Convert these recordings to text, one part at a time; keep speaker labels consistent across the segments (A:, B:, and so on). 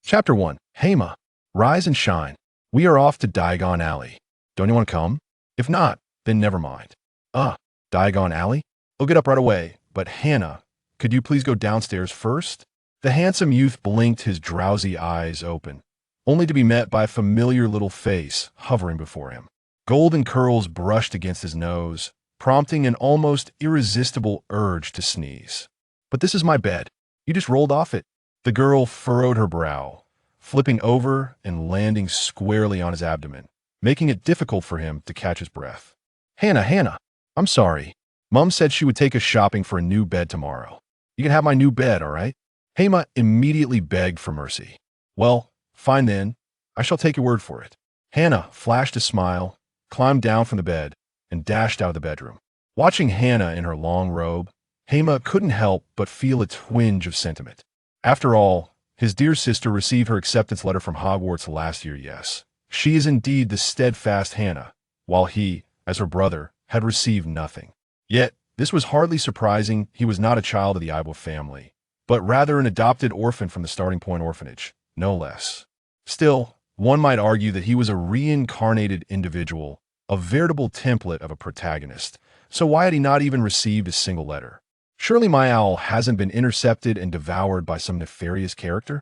A: Chapter 1. Hema, rise and shine. We are off to Diagon Alley. Don't you want to come? If not, then never mind. Diagon Alley? I'll get up right away, but Hannah, could you please go downstairs first? The handsome youth blinked his drowsy eyes open, only to be met by a familiar little face hovering before him. Golden curls brushed against his nose, prompting an almost irresistible urge to sneeze. But this is my bed. You just rolled off it. The girl furrowed her brow, flipping over and landing squarely on his abdomen, making it difficult for him to catch his breath. Hannah, I'm sorry. Mom said she would take us shopping for a new bed tomorrow. You can have my new bed, all right? Hema immediately begged for mercy. Well, fine then. I shall take your word for it. Hannah flashed a smile, climbed down from the bed, and dashed out of the bedroom. Watching Hannah in her long robe, Hema couldn't help but feel a twinge of sentiment. After all, his dear sister received her acceptance letter from Hogwarts last year, yes. She is indeed the steadfast Hannah, while he, as her brother, had received nothing. Yet, this was hardly surprising. He was not a child of the Ibel family, but rather an adopted orphan from the Starting Point orphanage, no less. Still, one might argue that he was a reincarnated individual, a veritable template of a protagonist, so why had he not even received a single letter? Surely my owl hasn't been intercepted and devoured by some nefarious character?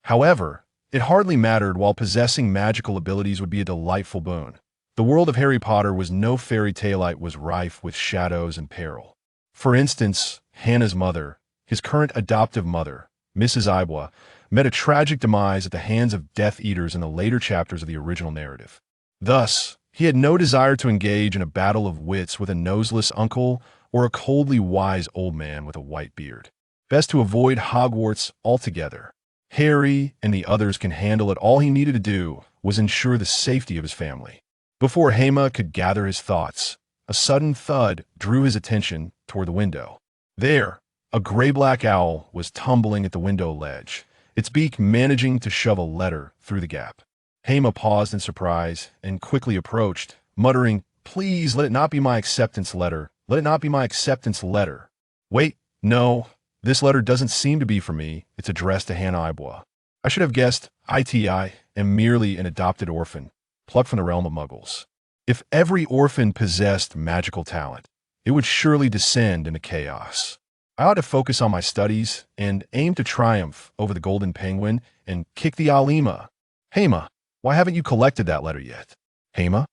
A: However, it hardly mattered. While possessing magical abilities would be a delightful boon, the world of Harry Potter was no fairy tale. It was rife with shadows and peril. For instance, Hannah's mother, his current adoptive mother, Mrs. Ibwa, met a tragic demise at the hands of Death Eaters in the later chapters of the original narrative. Thus, he had no desire to engage in a battle of wits with a noseless uncle or a coldly wise old man with a white beard. Best to avoid Hogwarts altogether. Harry and the others can handle it. All he needed to do was ensure the safety of his family. Before Hema could gather his thoughts, a sudden thud drew his attention toward the window. There, a gray-black owl was tumbling at the window ledge, its beak managing to shove a letter through the gap. Hema paused in surprise and quickly approached, muttering, "Please let it not be my acceptance letter. Let it not be my acceptance letter." Wait, no, this letter doesn't seem to be for me. It's addressed to Hannah Ibwa. I should have guessed. I am merely an adopted orphan, plucked from the realm of muggles. If every orphan possessed magical talent, it would surely descend into chaos. I ought to focus on my studies and aim to triumph over the golden penguin and kick the Alima. Hema, why haven't you collected that letter yet? Hema,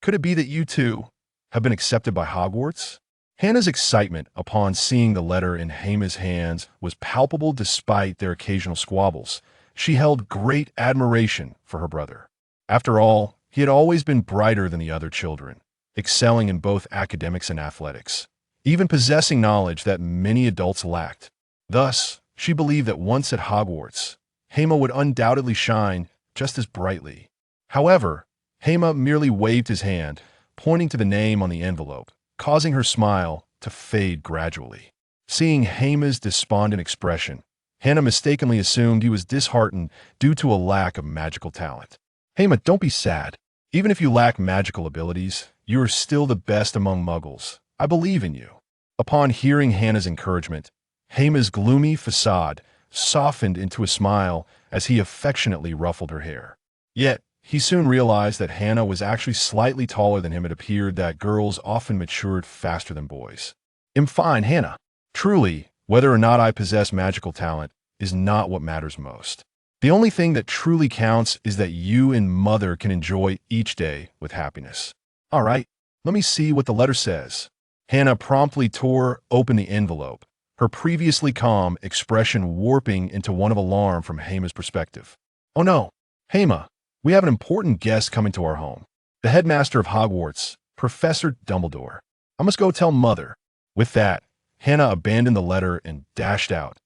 A: could it be that you too have been accepted by Hogwarts? Hannah's excitement upon seeing the letter in Hema's hands was palpable despite their occasional squabbles. She held great admiration for her brother. After all, he had always been brighter than the other children, excelling in both academics and athletics, even possessing knowledge that many adults lacked. Thus, she believed that once at Hogwarts, Hema would undoubtedly shine just as brightly. However, Hema merely waved his hand, pointing to the name on the envelope, causing her smile to fade gradually. Seeing Hema's despondent expression, Hannah mistakenly assumed he was disheartened due to a lack of magical talent. Hema, don't be sad. Even if you lack magical abilities, you are still the best among muggles. I believe in you. Upon hearing Hannah's encouragement, Hema's gloomy facade softened into a smile as he affectionately ruffled her hair. Yet, he soon realized that Hannah was actually slightly taller than him. It appeared that girls often matured faster than boys. I'm fine, Hannah. Truly, whether or not I possess magical talent is not what matters most. The only thing that truly counts is that you and Mother can enjoy each day with happiness. All right, let me see what the letter says. Hannah promptly tore open the envelope, her previously calm expression warping into one of alarm from Hema's perspective. Oh no, Hema, we have an important guest coming to our home. The headmaster of Hogwarts, Professor Dumbledore. I must go tell Mother. With that, Hannah abandoned the letter and dashed out,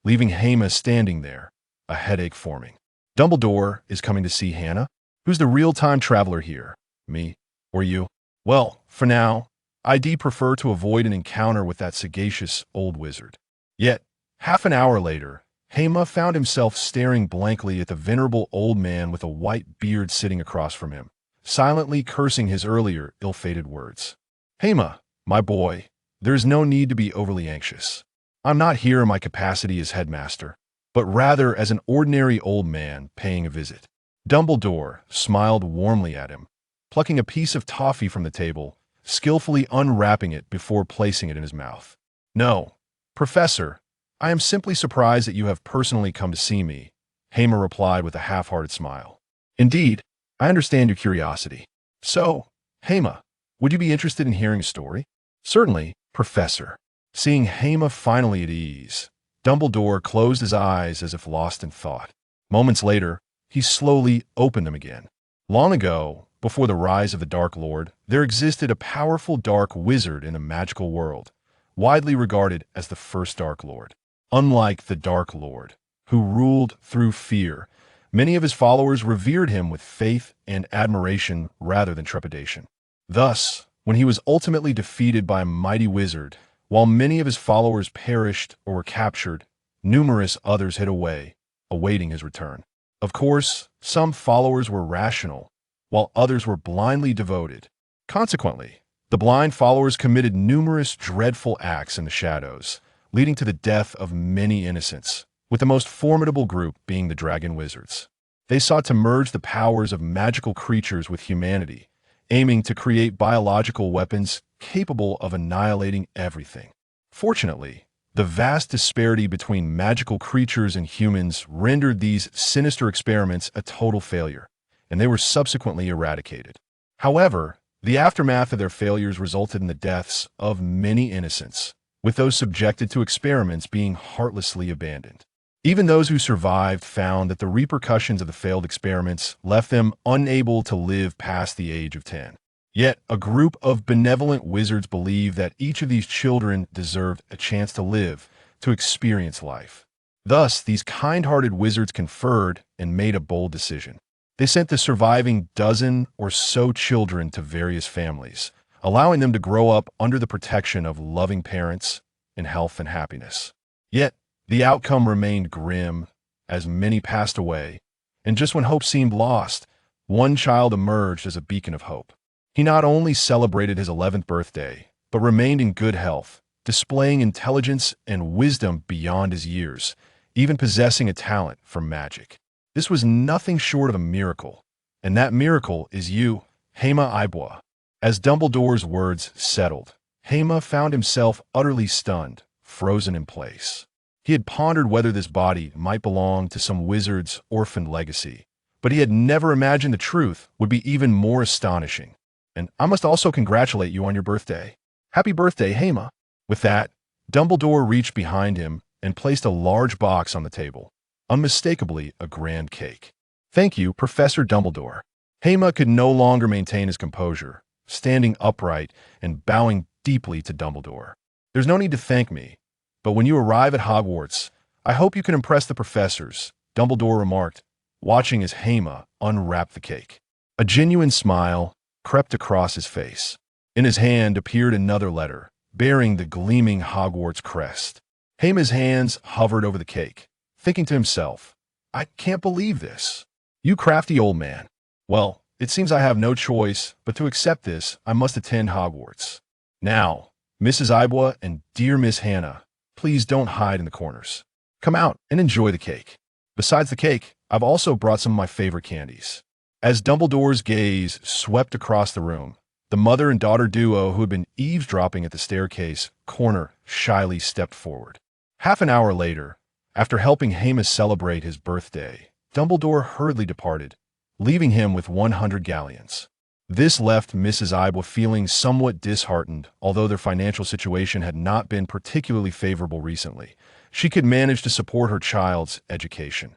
A: leaving Hema standing there, a headache forming. Dumbledore is coming to see Hannah? Who's the real-time traveler here? Me or you? Well, for now, I'd prefer to avoid an encounter with that sagacious old wizard. Yet, half an hour later, Hema found himself staring blankly at the venerable old man with a white beard sitting across from him, silently cursing his earlier ill-fated words. Hema, my boy, there is no need to be overly anxious. I'm not here in my capacity as headmaster, but but rather as an ordinary old man paying a visit. Dumbledore smiled warmly at him, plucking a piece of toffee from the table, skillfully unwrapping it before placing it in his mouth. "No, Professor, I am simply surprised that you have personally come to see me," Hema replied with a half-hearted smile. "Indeed, I understand your curiosity. So, Hema, would you be interested in hearing a story?" "Certainly, Professor." Seeing Hema finally at ease, Dumbledore closed his eyes as if lost in thought. Moments later, he slowly opened them again. Long ago, before the rise of the Dark Lord, there existed a powerful dark wizard in the magical world, widely regarded as the first Dark Lord. Unlike the Dark Lord, who ruled through fear, many of his followers revered him with faith and admiration rather than trepidation. Thus, when he was ultimately defeated by a mighty wizard, while many of his followers perished or were captured, numerous others hid away, awaiting his return. Of course, some followers were rational, while others were blindly devoted. Consequently, the blind followers committed numerous dreadful acts in the shadows, leading to the death of many innocents, with the most formidable group being the Dragon Wizards. They sought to merge the powers of magical creatures with humanity, aiming to create biological weapons capable of annihilating everything. Fortunately, the vast disparity between magical creatures and humans rendered these sinister experiments a total failure, and they were subsequently eradicated. However, the aftermath of their failures resulted in the deaths of many innocents, with those subjected to experiments being heartlessly abandoned. Even those who survived found that the repercussions of the failed experiments left them unable to live past the age of 10. Yet, a group of benevolent wizards believed that each of these children deserved a chance to live, to experience life. Thus, these kind-hearted wizards conferred and made a bold decision. They sent the surviving dozen or so children to various families, allowing them to grow up under the protection of loving parents in health and happiness. Yet, the outcome remained grim, as many passed away, and just when hope seemed lost, one child emerged as a beacon of hope. He not only celebrated his 11th birthday, but remained in good health, displaying intelligence and wisdom beyond his years, even possessing a talent for magic. This was nothing short of a miracle, and that miracle is you, Hema Ibwa. As Dumbledore's words settled, Hema found himself utterly stunned, frozen in place. He had pondered whether this body might belong to some wizard's orphaned legacy, but he had never imagined the truth would be even more astonishing. "And I must also congratulate you on your birthday. Happy birthday, Hema." With that, Dumbledore reached behind him and placed a large box on the table, unmistakably a grand cake. "Thank you, Professor Dumbledore." Hema could no longer maintain his composure, standing upright and bowing deeply to Dumbledore. "There's no need to thank me, but when you arrive at Hogwarts, I hope you can impress the professors," Dumbledore remarked, watching as Hema unwrapped the cake. A genuine smile crept across his face. In his hand appeared another letter, bearing the gleaming Hogwarts crest. Hema's hands hovered over the cake, thinking to himself, "I can't believe this. You crafty old man. Well, it seems I have no choice but to accept this. I must attend Hogwarts. Now, Mrs. Ibwa and dear Miss Hannah, please don't hide in the corners. Come out and enjoy the cake. Besides the cake, I've also brought some of my favorite candies." As Dumbledore's gaze swept across the room, the mother and daughter duo who had been eavesdropping at the staircase corner shyly stepped forward. Half an hour later, after helping Hema celebrate his birthday, Dumbledore hurriedly departed, leaving him with 100 galleons. This left Mrs. Ibwa feeling somewhat disheartened. Although their financial situation had not been particularly favorable recently, she could manage to support her child's education.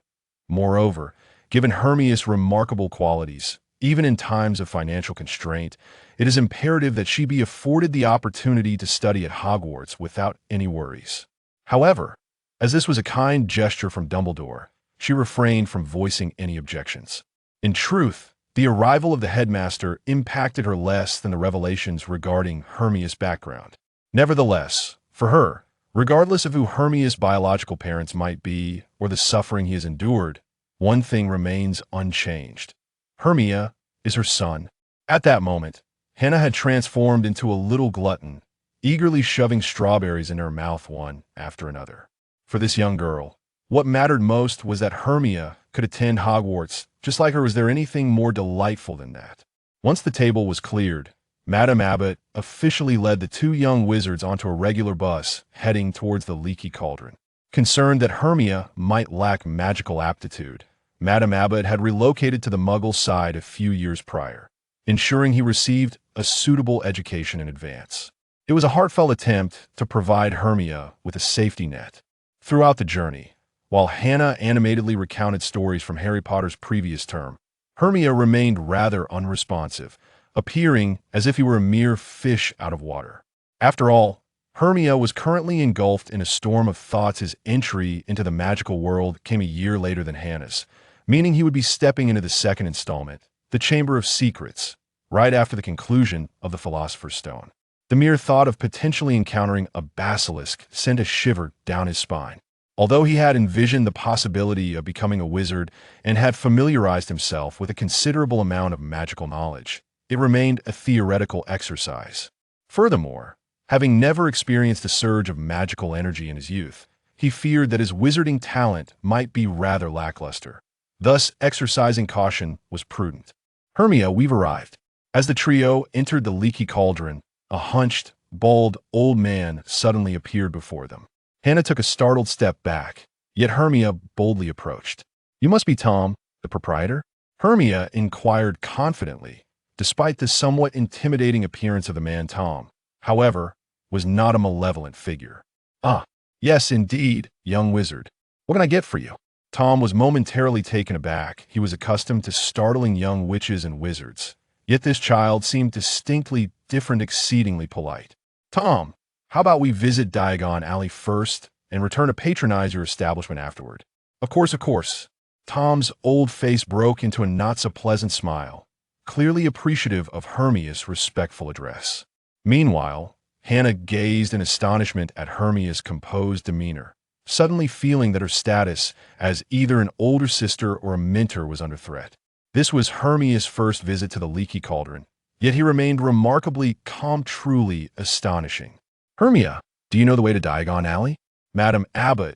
A: Moreover, given Hermione's remarkable qualities, even in times of financial constraint, it is imperative that she be afforded the opportunity to study at Hogwarts without any worries. However, as this was a kind gesture from Dumbledore, she refrained from voicing any objections. In truth, the arrival of the headmaster impacted her less than the revelations regarding Hermione's background. Nevertheless, for her, regardless of who Hermione's biological parents might be or the suffering he has endured, one thing remains unchanged. Hermione is her son. At that moment, Hannah had transformed into a little glutton, eagerly shoving strawberries in her mouth one after another. For this young girl, What mattered most was that Hermione could attend Hogwarts, just like her. Was there anything more delightful than that? Once the table was cleared, Madame Abbott officially led the two young wizards onto a regular bus heading towards the Leaky Cauldron. Concerned that Hermione might lack magical aptitude, Madame Abbott had relocated to the Muggle side a few years prior, ensuring he received a suitable education in advance. It was a heartfelt attempt to provide Hermione with a safety net. Throughout the journey, while Hannah animatedly recounted stories from Harry Potter's previous term, Hermione remained rather unresponsive, appearing as if he were a mere fish out of water. After all, Hermione was currently engulfed in a storm of thoughts. His entry into the magical world came a year later than Hannah's, meaning he would be stepping into the second installment, the Chamber of Secrets, right after the conclusion of the Philosopher's Stone. The mere thought of potentially encountering a basilisk sent a shiver down his spine. Although he had envisioned the possibility of becoming a wizard and had familiarized himself with a considerable amount of magical knowledge, it remained a theoretical exercise. Furthermore, having never experienced a surge of magical energy in his youth, he feared that his wizarding talent might be rather lackluster. Thus, exercising caution was prudent. Hermione, we've arrived. As the trio entered the Leaky Cauldron, a hunched, bald old man suddenly appeared before them. Hannah took a startled step back, yet Hermione boldly approached. "You must be Tom, the proprietor?" Hermione inquired confidently, despite the somewhat intimidating appearance of the man. Tom, however, was not a malevolent figure. "Ah, yes indeed, young wizard. What can I get for you?" Tom was momentarily taken aback. He was accustomed to startling young witches and wizards, yet this child seemed distinctly different, exceedingly polite. "Tom, how about we visit Diagon Alley first and return to patronize your establishment afterward?" Of course. Tom's old face broke into a not-so-pleasant smile, clearly appreciative of Hermione's respectful address. Meanwhile, Hannah gazed in astonishment at Hermione's composed demeanor, suddenly feeling that her status as either an older sister or a mentor was under threat. This was Hermione's first visit to the Leaky Cauldron, yet he remained remarkably calm, truly astonishing. "Hermione, do you know the way to Diagon Alley?" Madame Abbott,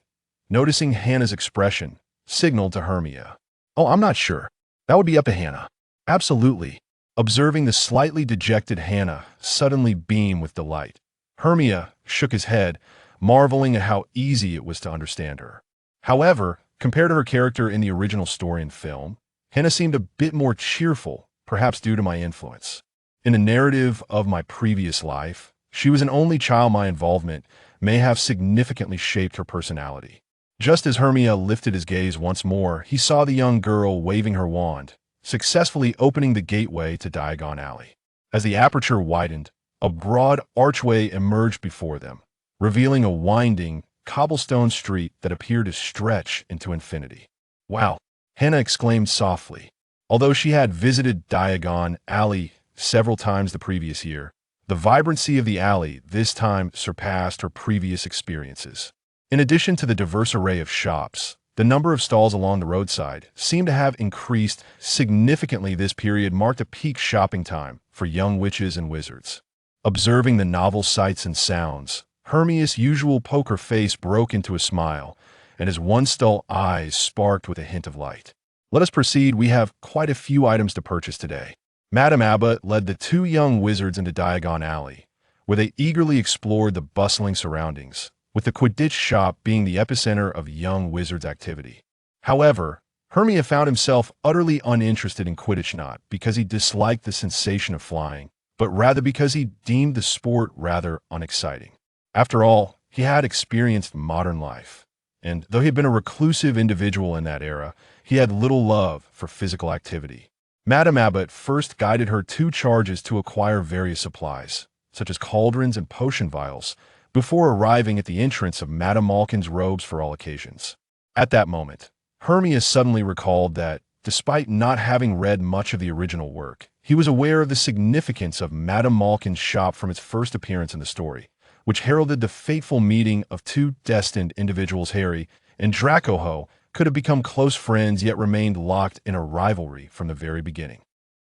A: noticing Hannah's expression, signaled to Hermione. "Oh, I'm not sure. That would be up to Hannah." "Absolutely." Observing the slightly dejected Hannah suddenly beam with delight, Hermione shook his head, marveling at how easy it was to understand her. However, compared to her character in the original story and film, Hannah seemed a bit more cheerful, perhaps due to my influence. In the narrative of my previous life, she was an only child. My involvement may have significantly shaped her personality. Just as Hermione lifted his gaze once more, he saw the young girl waving her wand, successfully opening the gateway to Diagon Alley. As the aperture widened, a broad archway emerged before them, revealing a winding, cobblestone street that appeared to stretch into infinity. "Wow," Hannah exclaimed softly. Although she had visited Diagon Alley several times the previous year, the vibrancy of the alley this time surpassed her previous experiences. In addition to the diverse array of shops, the number of stalls along the roadside seemed to have increased significantly. This period marked a peak shopping time for young witches and wizards. Observing the novel sights and sounds, Hermione's usual poker face broke into a smile, and his one-stall eyes sparked with a hint of light. "Let us proceed. We have quite a few items to purchase today." Madame Abbott led the two young wizards into Diagon Alley, where they eagerly explored the bustling surroundings, with the Quidditch shop being the epicenter of young wizards' activity. However, Hermione found himself utterly uninterested in Quidditch, not because he disliked the sensation of flying, but rather because he deemed the sport rather unexciting. After all, he had experienced modern life, and though he had been a reclusive individual in that era, he had little love for physical activity. Madame Abbott first guided her to charges to acquire various supplies, such as cauldrons and potion vials, before arriving at the entrance of Madame Malkin's robes for all occasions. At that moment, Hermione suddenly recalled that, despite not having read much of the original work, he was aware of the significance of Madame Malkin's shop from its first appearance in the story, which heralded the fateful meeting of two destined individuals. Harry and Draco could have become close friends, yet remained locked in a rivalry from the very beginning.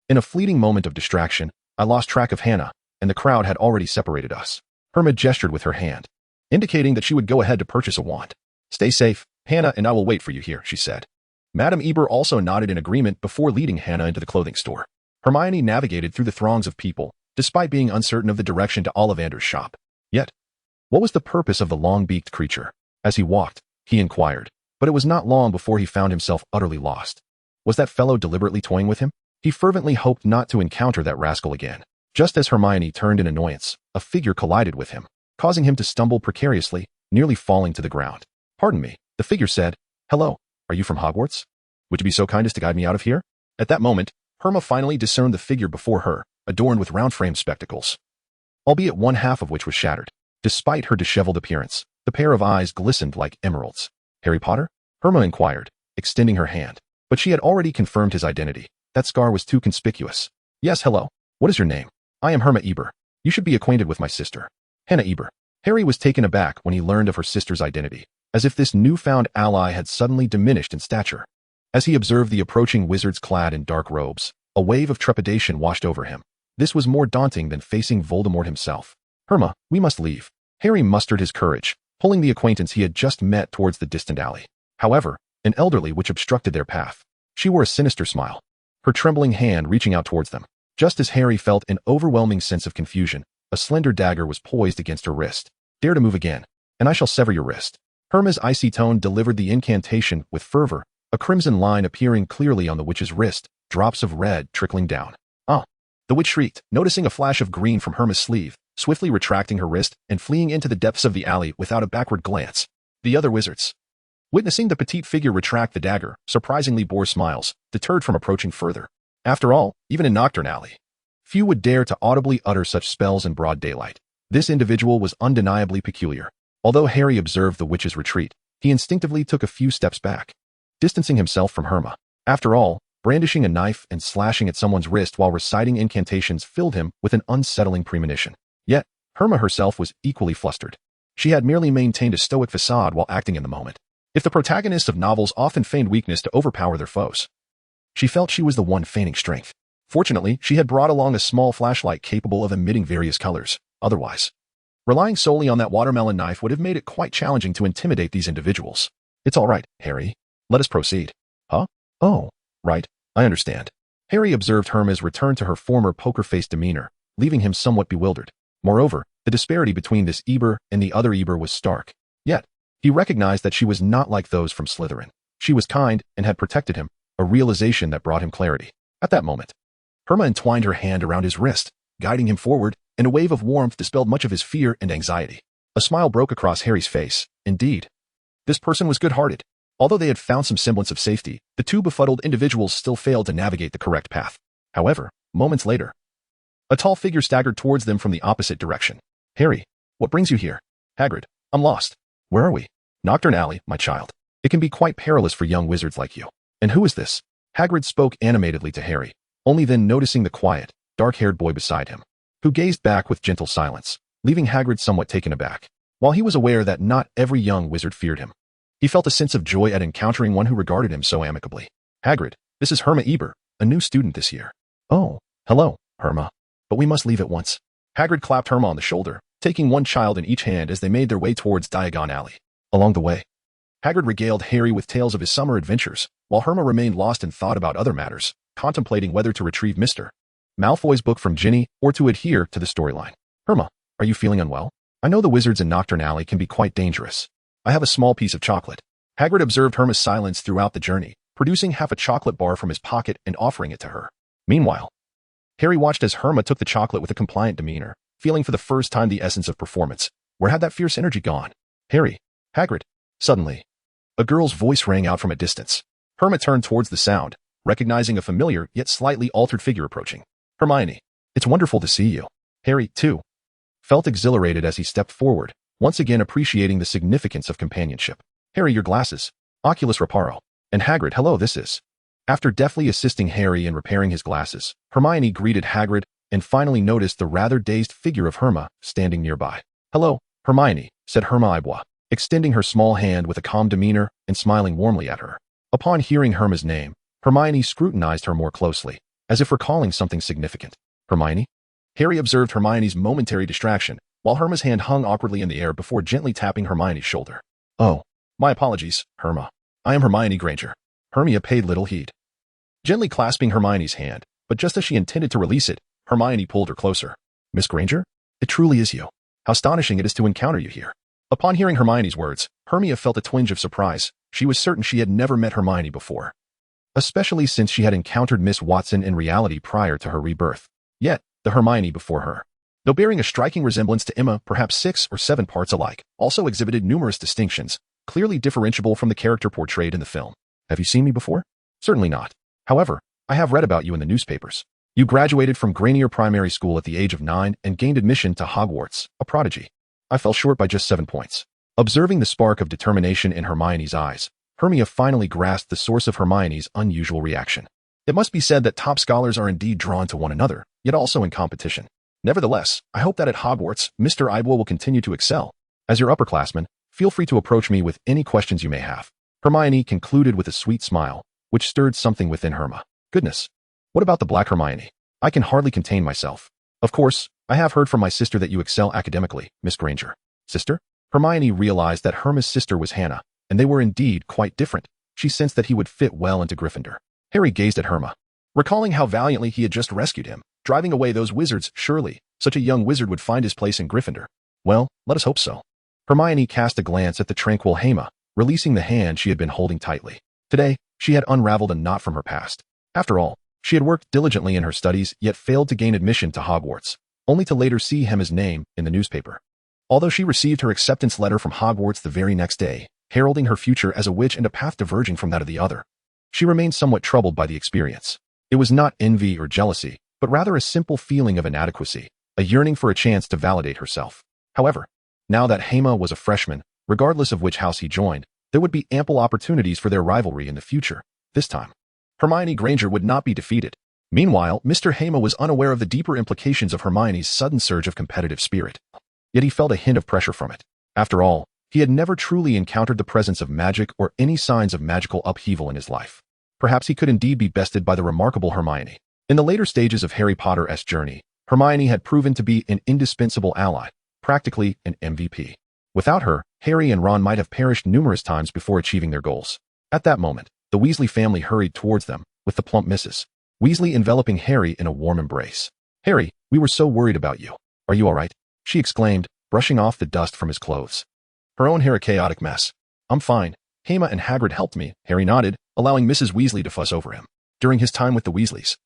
A: In a fleeting moment of distraction, I lost track of Hannah, and the crowd had already separated us. Hermione gestured with her hand, indicating that she would go ahead to purchase a wand. "Stay safe," Hannah and I will wait for you here, she said. Madame Eber also nodded in agreement before leading Hannah into the clothing store. Hermione navigated through the throngs of people, despite being uncertain of the direction to Ollivander's shop. Yet, what was the purpose of the long-beaked creature? As he walked, he inquired, but it was not long before he found himself utterly lost. Was that fellow deliberately toying with him? He fervently hoped not to encounter that rascal again. Just as Hermione turned in annoyance, a figure collided with him, causing him to stumble precariously, nearly falling to the ground. Pardon me, the figure said. Hello, are you from Hogwarts? Would you be so kind as to guide me out of here? At that moment, Herma finally discerned the figure before her, adorned with round-framed spectacles, albeit one half of which was shattered. Despite her disheveled appearance, the pair of eyes glistened like emeralds. Harry Potter? Herma inquired, extending her hand. But she had already confirmed his identity. That scar was too conspicuous. Yes, hello. What is your name? I am Hema Eber. You should be acquainted with my sister, Hannah Eber. Harry was taken aback when he learned of her sister's identity, as if this newfound ally had suddenly diminished in stature. As he observed the approaching wizards clad in dark robes, a wave of trepidation washed over him. This was more daunting than facing Voldemort himself. Herma, we must leave. Harry mustered his courage, pulling the acquaintance he had just met towards the distant alley. However, an elderly witch obstructed their path. She wore a sinister smile, her trembling hand reaching out towards them. Just as Harry felt an overwhelming sense of confusion, a slender dagger was poised against her wrist. Dare to move again, and I shall sever your wrist. Herma's icy tone delivered the incantation with fervor, a crimson line appearing clearly on the witch's wrist, drops of red trickling down. Ah! The witch shrieked, noticing a flash of green from Herma's sleeve, swiftly retracting her wrist and fleeing into the depths of the alley without a backward glance. The other wizards, witnessing the petite figure retract the dagger, surprisingly bore smiles, deterred from approaching further. After all, even in Knockturn Alley, few would dare to audibly utter such spells in broad daylight. This individual was undeniably peculiar. Although Harry observed the witch's retreat, he instinctively took a few steps back, distancing himself from Herma. After all, brandishing a knife and slashing at someone's wrist while reciting incantations filled him with an unsettling premonition. Yet, Herma herself was equally flustered. She had merely maintained a stoic facade while acting in the moment. If the protagonists of novels often feigned weakness to overpower their foes, she felt she was the one feigning strength. Fortunately, she had brought along a small flashlight capable of emitting various colors. Otherwise, relying solely on that watermelon knife would have made it quite challenging to intimidate these individuals. It's all right, Harry. Let us proceed. Huh? Oh, right. I understand. Harry observed Herma's return to her former poker-faced demeanor, leaving him somewhat bewildered. Moreover, the disparity between this Eber and the other Eber was stark. Yet, he recognized that she was not like those from Slytherin. She was kind and had protected him, a realization that brought him clarity. At that moment, Herma entwined her hand around his wrist, guiding him forward, and a wave of warmth dispelled much of his fear and anxiety. A smile broke across Harry's face. Indeed, this person was good-hearted. Although they had found some semblance of safety, the two befuddled individuals still failed to navigate the correct path. However, moments later, a tall figure staggered towards them from the opposite direction. Harry, what brings you here? Hagrid, I'm lost. Where are we? Knockturn Alley, my child. It can be quite perilous for young wizards like you. And who is this? Hagrid spoke animatedly to Harry, only then noticing the quiet, dark-haired boy beside him, who gazed back with gentle silence, leaving Hagrid somewhat taken aback. While he was aware that not every young wizard feared him, he felt a sense of joy at encountering one who regarded him so amicably. Hagrid, this is Hema Eber, a new student this year. Oh, hello, Herma. But we must leave at once. Hagrid clapped Herma on the shoulder, taking one child in each hand as they made their way towards Diagon Alley. Along the way, Hagrid regaled Harry with tales of his summer adventures, while Herma remained lost in thought about other matters, contemplating whether to retrieve Mr. Malfoy's book from Ginny or to adhere to the storyline. Herma, are you feeling unwell? I know the wizards in Knockturn Alley can be quite dangerous. I have a small piece of chocolate. Hagrid observed Herma's silence throughout the journey, producing half a chocolate bar from his pocket and offering it to her. Meanwhile, Harry watched as Herma took the chocolate with a compliant demeanor, feeling for the first time the essence of performance. Where had that fierce energy gone? Harry, Hagrid. Suddenly, a girl's voice rang out from a distance. Herma turned towards the sound, recognizing a familiar yet slightly altered figure approaching. Hermione, it's wonderful to see you. Harry, too, felt exhilarated as he stepped forward, once again appreciating the significance of companionship. Harry, your glasses. Oculus Reparo. And Hagrid, hello, this is. After deftly assisting Harry in repairing his glasses, Hermione greeted Hagrid and finally noticed the rather dazed figure of Herma standing nearby. Hello, Hermione, said Herma Ibois, extending her small hand with a calm demeanor and smiling warmly at her. Upon hearing Herma's name, Hermione scrutinized her more closely, as if recalling something significant. Hermione? Harry observed Hermione's momentary distraction, while Herma's hand hung awkwardly in the air before gently tapping Hermione's shoulder. Oh, My apologies, Herma. I am Hermione Granger. Hermia paid little heed, gently clasping Hermione's hand, but just as she intended to release it, Hermione pulled her closer. Miss Granger? It truly is you. How astonishing it is to encounter you here. Upon hearing Hermione's words, Hermia felt a twinge of surprise. She was certain she had never met Hermione before, especially since she had encountered Miss Watson in reality prior to her rebirth. Yet, the Hermione before her, though bearing a striking resemblance to Emma, perhaps 6 or 7 parts alike, also exhibited numerous distinctions, clearly differentiable from the character portrayed in the film. Have you seen me before? Certainly not. However, I have read about you in the newspapers. You graduated from Granier Primary School at the age of 9 and gained admission to Hogwarts, a prodigy. I fell short by just 7 points. Observing the spark of determination in Hermione's eyes, Hermia finally grasped the source of Hermione's unusual reaction. It must be said that top scholars are indeed drawn to one another, yet also in competition. Nevertheless, I hope that at Hogwarts, Mr. Ibel will continue to excel. As your upperclassman, feel free to approach me with any questions you may have. Hermione concluded with a sweet smile, which stirred something within Herma. Goodness. What about the Black Hermione? I can hardly contain myself. Of course, I have heard from my sister that you excel academically, Miss Granger. Sister? Hermione realized that Herma's sister was Hannah, and they were indeed quite different. She sensed that he would fit well into Gryffindor. Harry gazed at Herma, recalling how valiantly he had just rescued him, driving away those wizards. Surely, such a young wizard would find his place in Gryffindor. Well, let us hope so. Hermione cast a glance at the tranquil Hema, releasing the hand she had been holding tightly. Today, she had unraveled a knot from her past. After all, she had worked diligently in her studies yet failed to gain admission to Hogwarts, only to later see Hema's name in the newspaper. Although she received her acceptance letter from Hogwarts the very next day, heralding her future as a witch and a path diverging from that of the other, she remained somewhat troubled by the experience. It was not envy or jealousy, but rather a simple feeling of inadequacy, a yearning for a chance to validate herself. However, now that Hema was a freshman, regardless of which house he joined, there would be ample opportunities for their rivalry in the future. This time, Hermione Granger would not be defeated. Meanwhile, Mr. Hema was unaware of the deeper implications of Hermione's sudden surge of competitive spirit. Yet he felt a hint of pressure from it. After all, he had never truly encountered the presence of magic or any signs of magical upheaval in his life. Perhaps he could indeed be bested by the remarkable Hermione. In the later stages of Harry Potter's journey, Hermione had proven to be an indispensable ally, practically an MVP. Without her, Harry and Ron might have perished numerous times before achieving their goals. At that moment, the Weasley family hurried towards them, with the plump Mrs. Weasley enveloping Harry in a warm embrace. "Harry, we were so worried about you. Are you all right?" she exclaimed, brushing off the dust from his clothes. Her own hair a chaotic mess. "I'm fine. Hema and Hagrid helped me," Harry nodded, allowing Mrs. Weasley to fuss over him. During his time with the Weasleys,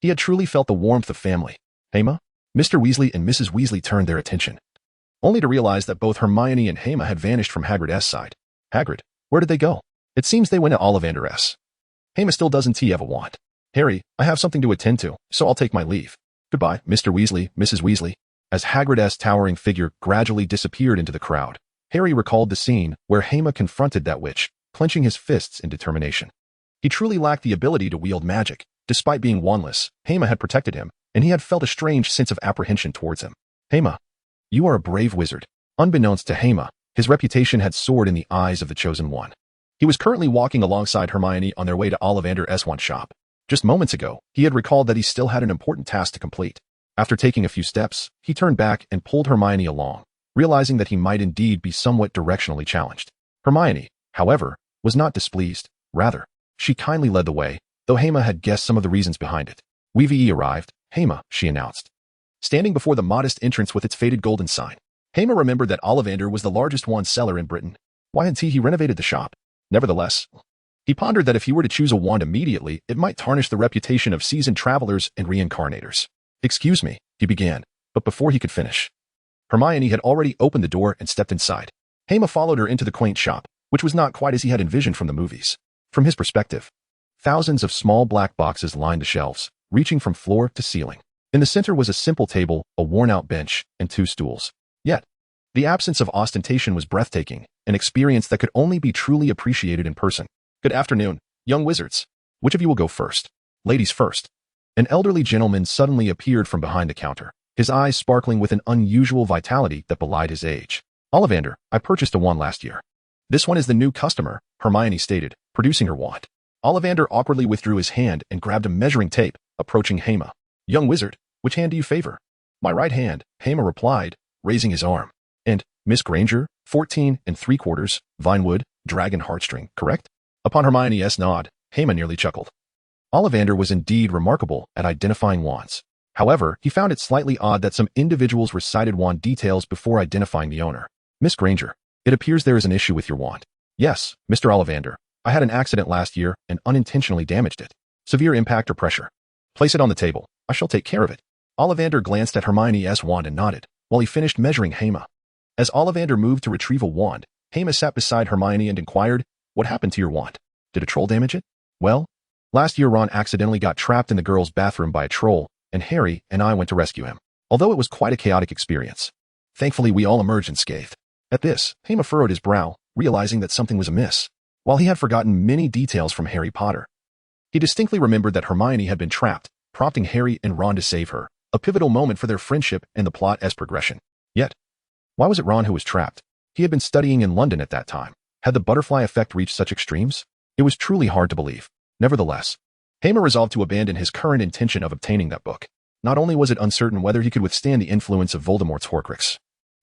A: he had truly felt the warmth of family. Hema? Mr. Weasley and Mrs. Weasley turned their attention, only to realize that both Hermione and Hema had vanished from Hagrid's side. "Hagrid, where did they go?" "It seems they went to Ollivander's. Hema still doesn't have a wand." "Harry, I have something to attend to, so I'll take my leave. Goodbye, Mr. Weasley, Mrs. Weasley." As Hagrid's towering figure gradually disappeared into the crowd, Harry recalled the scene where Hema confronted that witch, clenching his fists in determination. He truly lacked the ability to wield magic. Despite being wandless, Hema had protected him, and he had felt a strange sense of apprehension towards him. "Hema, you are a brave wizard." Unbeknownst to Hema, his reputation had soared in the eyes of the Chosen One. He was currently walking alongside Hermione on their way to Ollivander's wand shop. Just moments ago, he had recalled that he still had an important task to complete. After taking a few steps, he turned back and pulled Hermione along, realizing that he might indeed be somewhat directionally challenged. Hermione, however, was not displeased. Rather, she kindly led the way, though Hema had guessed some of the reasons behind it. "We've arrived, Hema," she announced, standing before the modest entrance with its faded golden sign. Hema remembered that Ollivander was the largest wand seller in Britain. Why hadn't he renovated the shop? Nevertheless, he pondered that if he were to choose a wand immediately, it might tarnish the reputation of seasoned travelers and reincarnators. "Excuse me," he began, but before he could finish, Hermione had already opened the door and stepped inside. Hema followed her into the quaint shop, which was not quite as he had envisioned from the movies. From his perspective, thousands of small black boxes lined the shelves, reaching from floor to ceiling. In the center was a simple table, a worn-out bench, and 2 stools. Yet, the absence of ostentation was breathtaking, an experience that could only be truly appreciated in person. "Good afternoon, young wizards. Which of you will go first?" "Ladies first." An elderly gentleman suddenly appeared from behind the counter, his eyes sparkling with an unusual vitality that belied his age. "Ollivander, I purchased a wand last year." "This one is the new customer," Hermione stated, producing her wand. Ollivander awkwardly withdrew his hand and grabbed a measuring tape, approaching Hema. "Young wizard, which hand do you favor?" "My right hand," Hema replied, raising his arm. "And, Miss Granger, 14 3/4, Vinewood, dragon heartstring, correct? Upon Hermione's nod, Hema nearly chuckled. Ollivander was indeed remarkable at identifying wands. However, he found it slightly odd that some individuals recited wand details before identifying the owner. Miss Granger, it appears there is an issue with your wand. Yes, Mr. Ollivander. I had an accident last year and unintentionally damaged it. Severe impact or pressure. Place it on the table. I shall take care of it. Ollivander glanced at Hermione's wand and nodded, while he finished measuring Hema. As Ollivander moved to retrieve a wand, Hema sat beside Hermione and inquired, "What happened to your wand? Did a troll damage it?" "Well, last year Ron accidentally got trapped in the girls' bathroom by a troll, and Harry and I went to rescue him. Although it was quite a chaotic experience. Thankfully, we all emerged unscathed." At this, Hema furrowed his brow, realizing that something was amiss. While he had forgotten many details from Harry Potter, he distinctly remembered that Hermione had been trapped, prompting Harry and Ron to save her, a pivotal moment for their friendship and the plot's progression. Yet, why was it Ron who was trapped? He had been studying in London at that time. Had the butterfly effect reached such extremes? It was truly hard to believe. Nevertheless, Hema resolved to abandon his current intention of obtaining that book. Not only was it uncertain whether he could withstand the influence of Voldemort's Horcrux,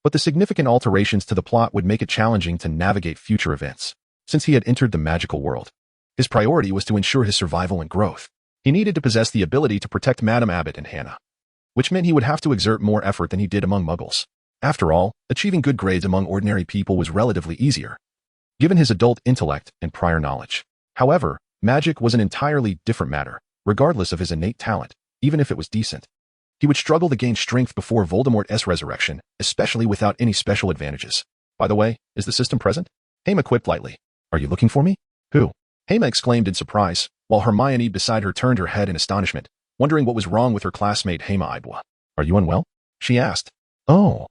A: but the significant alterations to the plot would make it challenging to navigate future events. Since he had entered the magical world, his priority was to ensure his survival and growth. He needed to possess the ability to protect Madame Abbott and Hannah, which meant he would have to exert more effort than he did among Muggles. After all, achieving good grades among ordinary people was relatively easier, given his adult intellect and prior knowledge. However, magic was an entirely different matter, regardless of his innate talent, even if it was decent. He would struggle to gain strength before Voldemort's resurrection, especially without any special advantages. "By the way, is the system present?" Hema quipped lightly. "Are you looking for me?" "Who?" Hema exclaimed in surprise, while Hermione beside her turned her head in astonishment, wondering what was wrong with her classmate Hema Ibwa. "Are you unwell?" she asked. "Oh,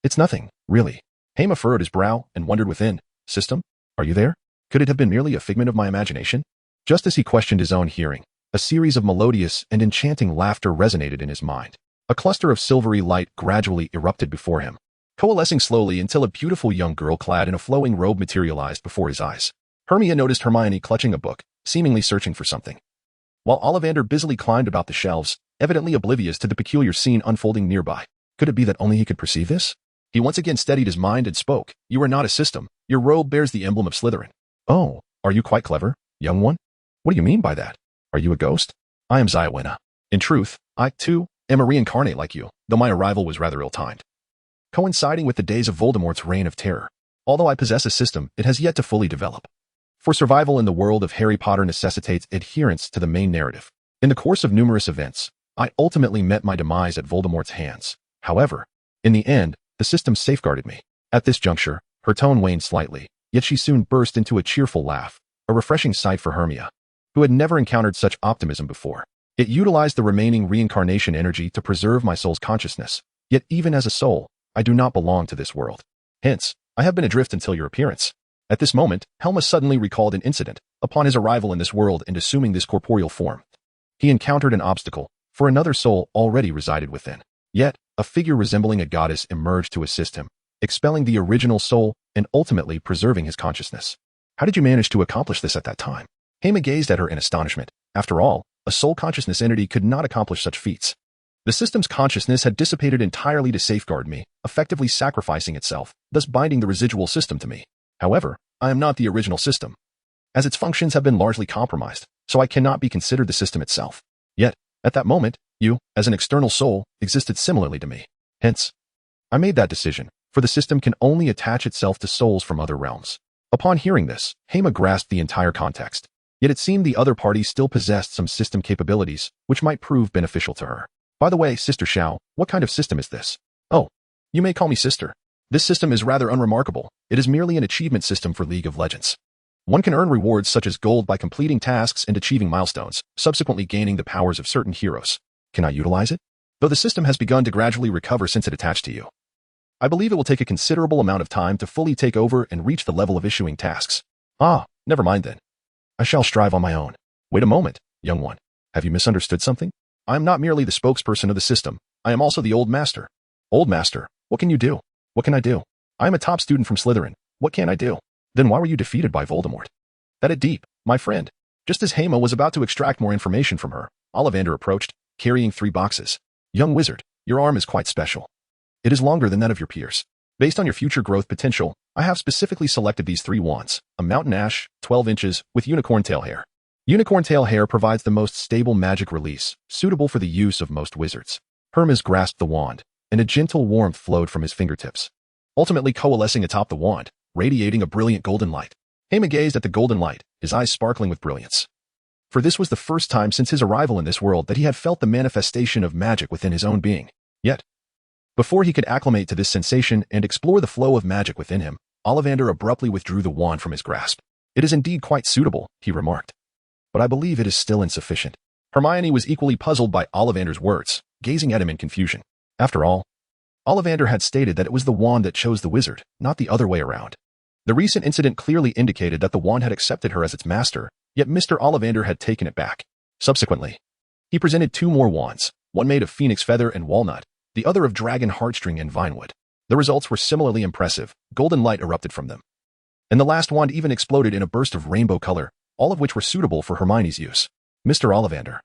A: it's nothing, really." Hema furrowed his brow and wondered within. "System? Are you there? Could it have been merely a figment of my imagination?" Just as he questioned his own hearing, a series of melodious and enchanting laughter resonated in his mind. A cluster of silvery light gradually erupted before him, coalescing slowly until a beautiful young girl clad in a flowing robe materialized before his eyes. Hermione noticed Hermione clutching a book, seemingly searching for something, while Ollivander busily climbed about the shelves, evidently oblivious to the peculiar scene unfolding nearby. Could it be that only he could perceive this? He once again steadied his mind and spoke. "You are not a system. Your robe bears the emblem of Slytherin." "Oh, are you quite clever, young one? What do you mean by that? Are you a ghost?" "I am Ziawena. In truth, I, too, am a reincarnate like you, though my arrival was rather ill-timed, coinciding with the days of Voldemort's reign of terror. Although I possess a system, it has yet to fully develop. For survival in the world of Harry Potter necessitates adherence to the main narrative. In the course of numerous events, I ultimately met my demise at Voldemort's hands. However, in the end, the system safeguarded me." At this juncture, her tone waned slightly, yet she soon burst into a cheerful laugh, a refreshing sight for Hermione, who had never encountered such optimism before. "It utilized the remaining reincarnation energy to preserve my soul's consciousness. Yet even as a soul, I do not belong to this world. Hence, I have been adrift until your appearance." At this moment, Helma suddenly recalled an incident. Upon his arrival in this world and assuming this corporeal form, he encountered an obstacle, for another soul already resided within. Yet, a figure resembling a goddess emerged to assist him, expelling the original soul and ultimately preserving his consciousness. "How did you manage to accomplish this at that time?" Hema gazed at her in astonishment. After all, a soul consciousness entity could not accomplish such feats. The system's consciousness had dissipated entirely to safeguard me, effectively sacrificing itself, thus binding the residual system to me. However, I am not the original system, as its functions have been largely compromised, so I cannot be considered the system itself. Yet, at that moment, you, as an external soul, existed similarly to me. Hence, I made that decision, for the system can only attach itself to souls from other realms. Upon hearing this, Hema grasped the entire context. Yet it seemed the other party still possessed some system capabilities, which might prove beneficial to her. "By the way, Sister Xiao, what kind of system is this?" "Oh, you may call me Sister. This system is rather unremarkable. It is merely an achievement system for League of Legends. One can earn rewards such as gold by completing tasks and achieving milestones, subsequently gaining the powers of certain heroes. Can I utilize it? Though the system has begun to gradually recover since it attached to you, I believe it will take a considerable amount of time to fully take over and reach the level of issuing tasks." "Ah, never mind then. I shall strive on my own." "Wait a moment, young one. Have you misunderstood something? I am not merely the spokesperson of the system. I am also the Old Master." "Old Master? What can you do?" "What can I do? I am a top student from Slytherin. What can I do?" "Then why were you defeated by Voldemort?" "That it deep, my friend." Just as Hema was about to extract more information from her, Ollivander approached, carrying 3 boxes. "Young wizard, your arm is quite special. It is longer than that of your peers. Based on your future growth potential, I have specifically selected these 3 wands, a mountain ash, 12 inches, with unicorn tail hair. Unicorn tail hair provides the most stable magic release, suitable for the use of most wizards. Hermes grasped the wand, and a gentle warmth flowed from his fingertips, ultimately coalescing atop the wand, radiating a brilliant golden light. Hema gazed at the golden light, his eyes sparkling with brilliance. For this was the first time since his arrival in this world that he had felt the manifestation of magic within his own being. Yet, before he could acclimate to this sensation and explore the flow of magic within him, Ollivander abruptly withdrew the wand from his grasp. It is indeed quite suitable, he remarked. But I believe it is still insufficient. Hermione was equally puzzled by Ollivander's words, gazing at him in confusion. After all, Ollivander had stated that it was the wand that chose the wizard, not the other way around. The recent incident clearly indicated that the wand had accepted her as its master, yet Mr. Ollivander had taken it back. Subsequently, he presented 2 more wands, one made of phoenix feather and walnut, the other of dragon heartstring and vinewood. The results were similarly impressive. Golden light erupted from them, and the last wand even exploded in a burst of rainbow color, all of which were suitable for Hermione's use. Mr. Ollivander,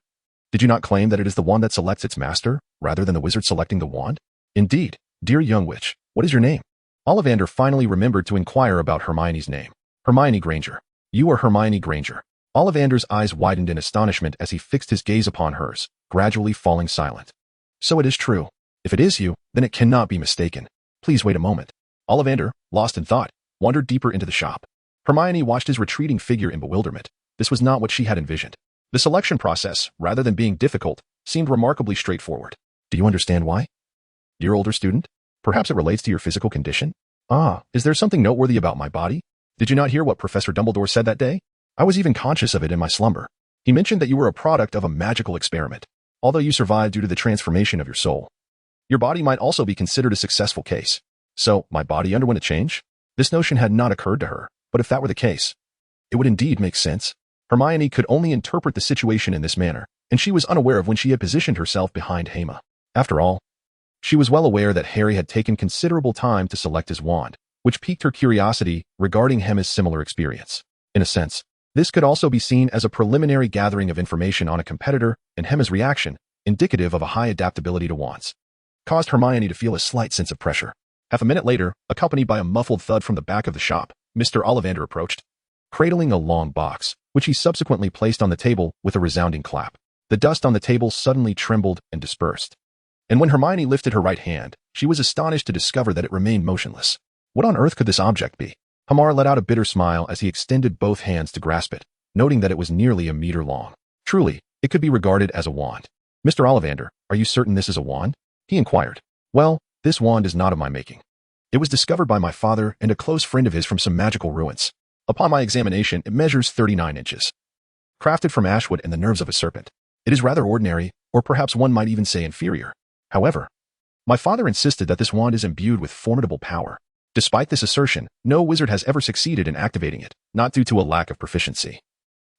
A: did you not claim that it is the wand that selects its master, rather than the wizard selecting the wand? Indeed, dear young witch, what is your name? Ollivander finally remembered to inquire about Hermione's name. Hermione Granger. You are Hermione Granger. Ollivander's eyes widened in astonishment as he fixed his gaze upon hers, gradually falling silent. So it is true. If it is you, then it cannot be mistaken. Please wait a moment. Ollivander, lost in thought, wandered deeper into the shop. Hermione watched his retreating figure in bewilderment. This was not what she had envisioned. The selection process, rather than being difficult, seemed remarkably straightforward. Do you understand why? Dear older student, perhaps it relates to your physical condition? Ah, is there something noteworthy about my body? Did you not hear what Professor Dumbledore said that day? I was even conscious of it in my slumber. He mentioned that you were a product of a magical experiment, although you survived due to the transformation of your soul. Your body might also be considered a successful case. So, my body underwent a change? This notion had not occurred to her, but if that were the case, it would indeed make sense. Hermione could only interpret the situation in this manner, and she was unaware of when she had positioned herself behind Hema. After all, she was well aware that Harry had taken considerable time to select his wand, which piqued her curiosity regarding Hema's similar experience. In a sense, this could also be seen as a preliminary gathering of information on a competitor, and Hema's reaction, indicative of a high adaptability to wands, caused Hermione to feel a slight sense of pressure. Half a minute later, accompanied by a muffled thud from the back of the shop, Mr. Ollivander approached, cradling a long box, which he subsequently placed on the table with a resounding clap. The dust on the table suddenly trembled and dispersed. And when Hermione lifted her right hand, she was astonished to discover that it remained motionless. What on earth could this object be? Hema let out a bitter smile as he extended both hands to grasp it, noting that it was nearly a meter long. Truly, it could be regarded as a wand. Mr. Ollivander, are you certain this is a wand? He inquired. Well, this wand is not of my making. It was discovered by my father and a close friend of his from some magical ruins. Upon my examination, it measures 39 inches. Crafted from ashwood and the nerves of a serpent. It is rather ordinary, or perhaps one might even say inferior. However, my father insisted that this wand is imbued with formidable power. Despite this assertion, no wizard has ever succeeded in activating it, not due to a lack of proficiency,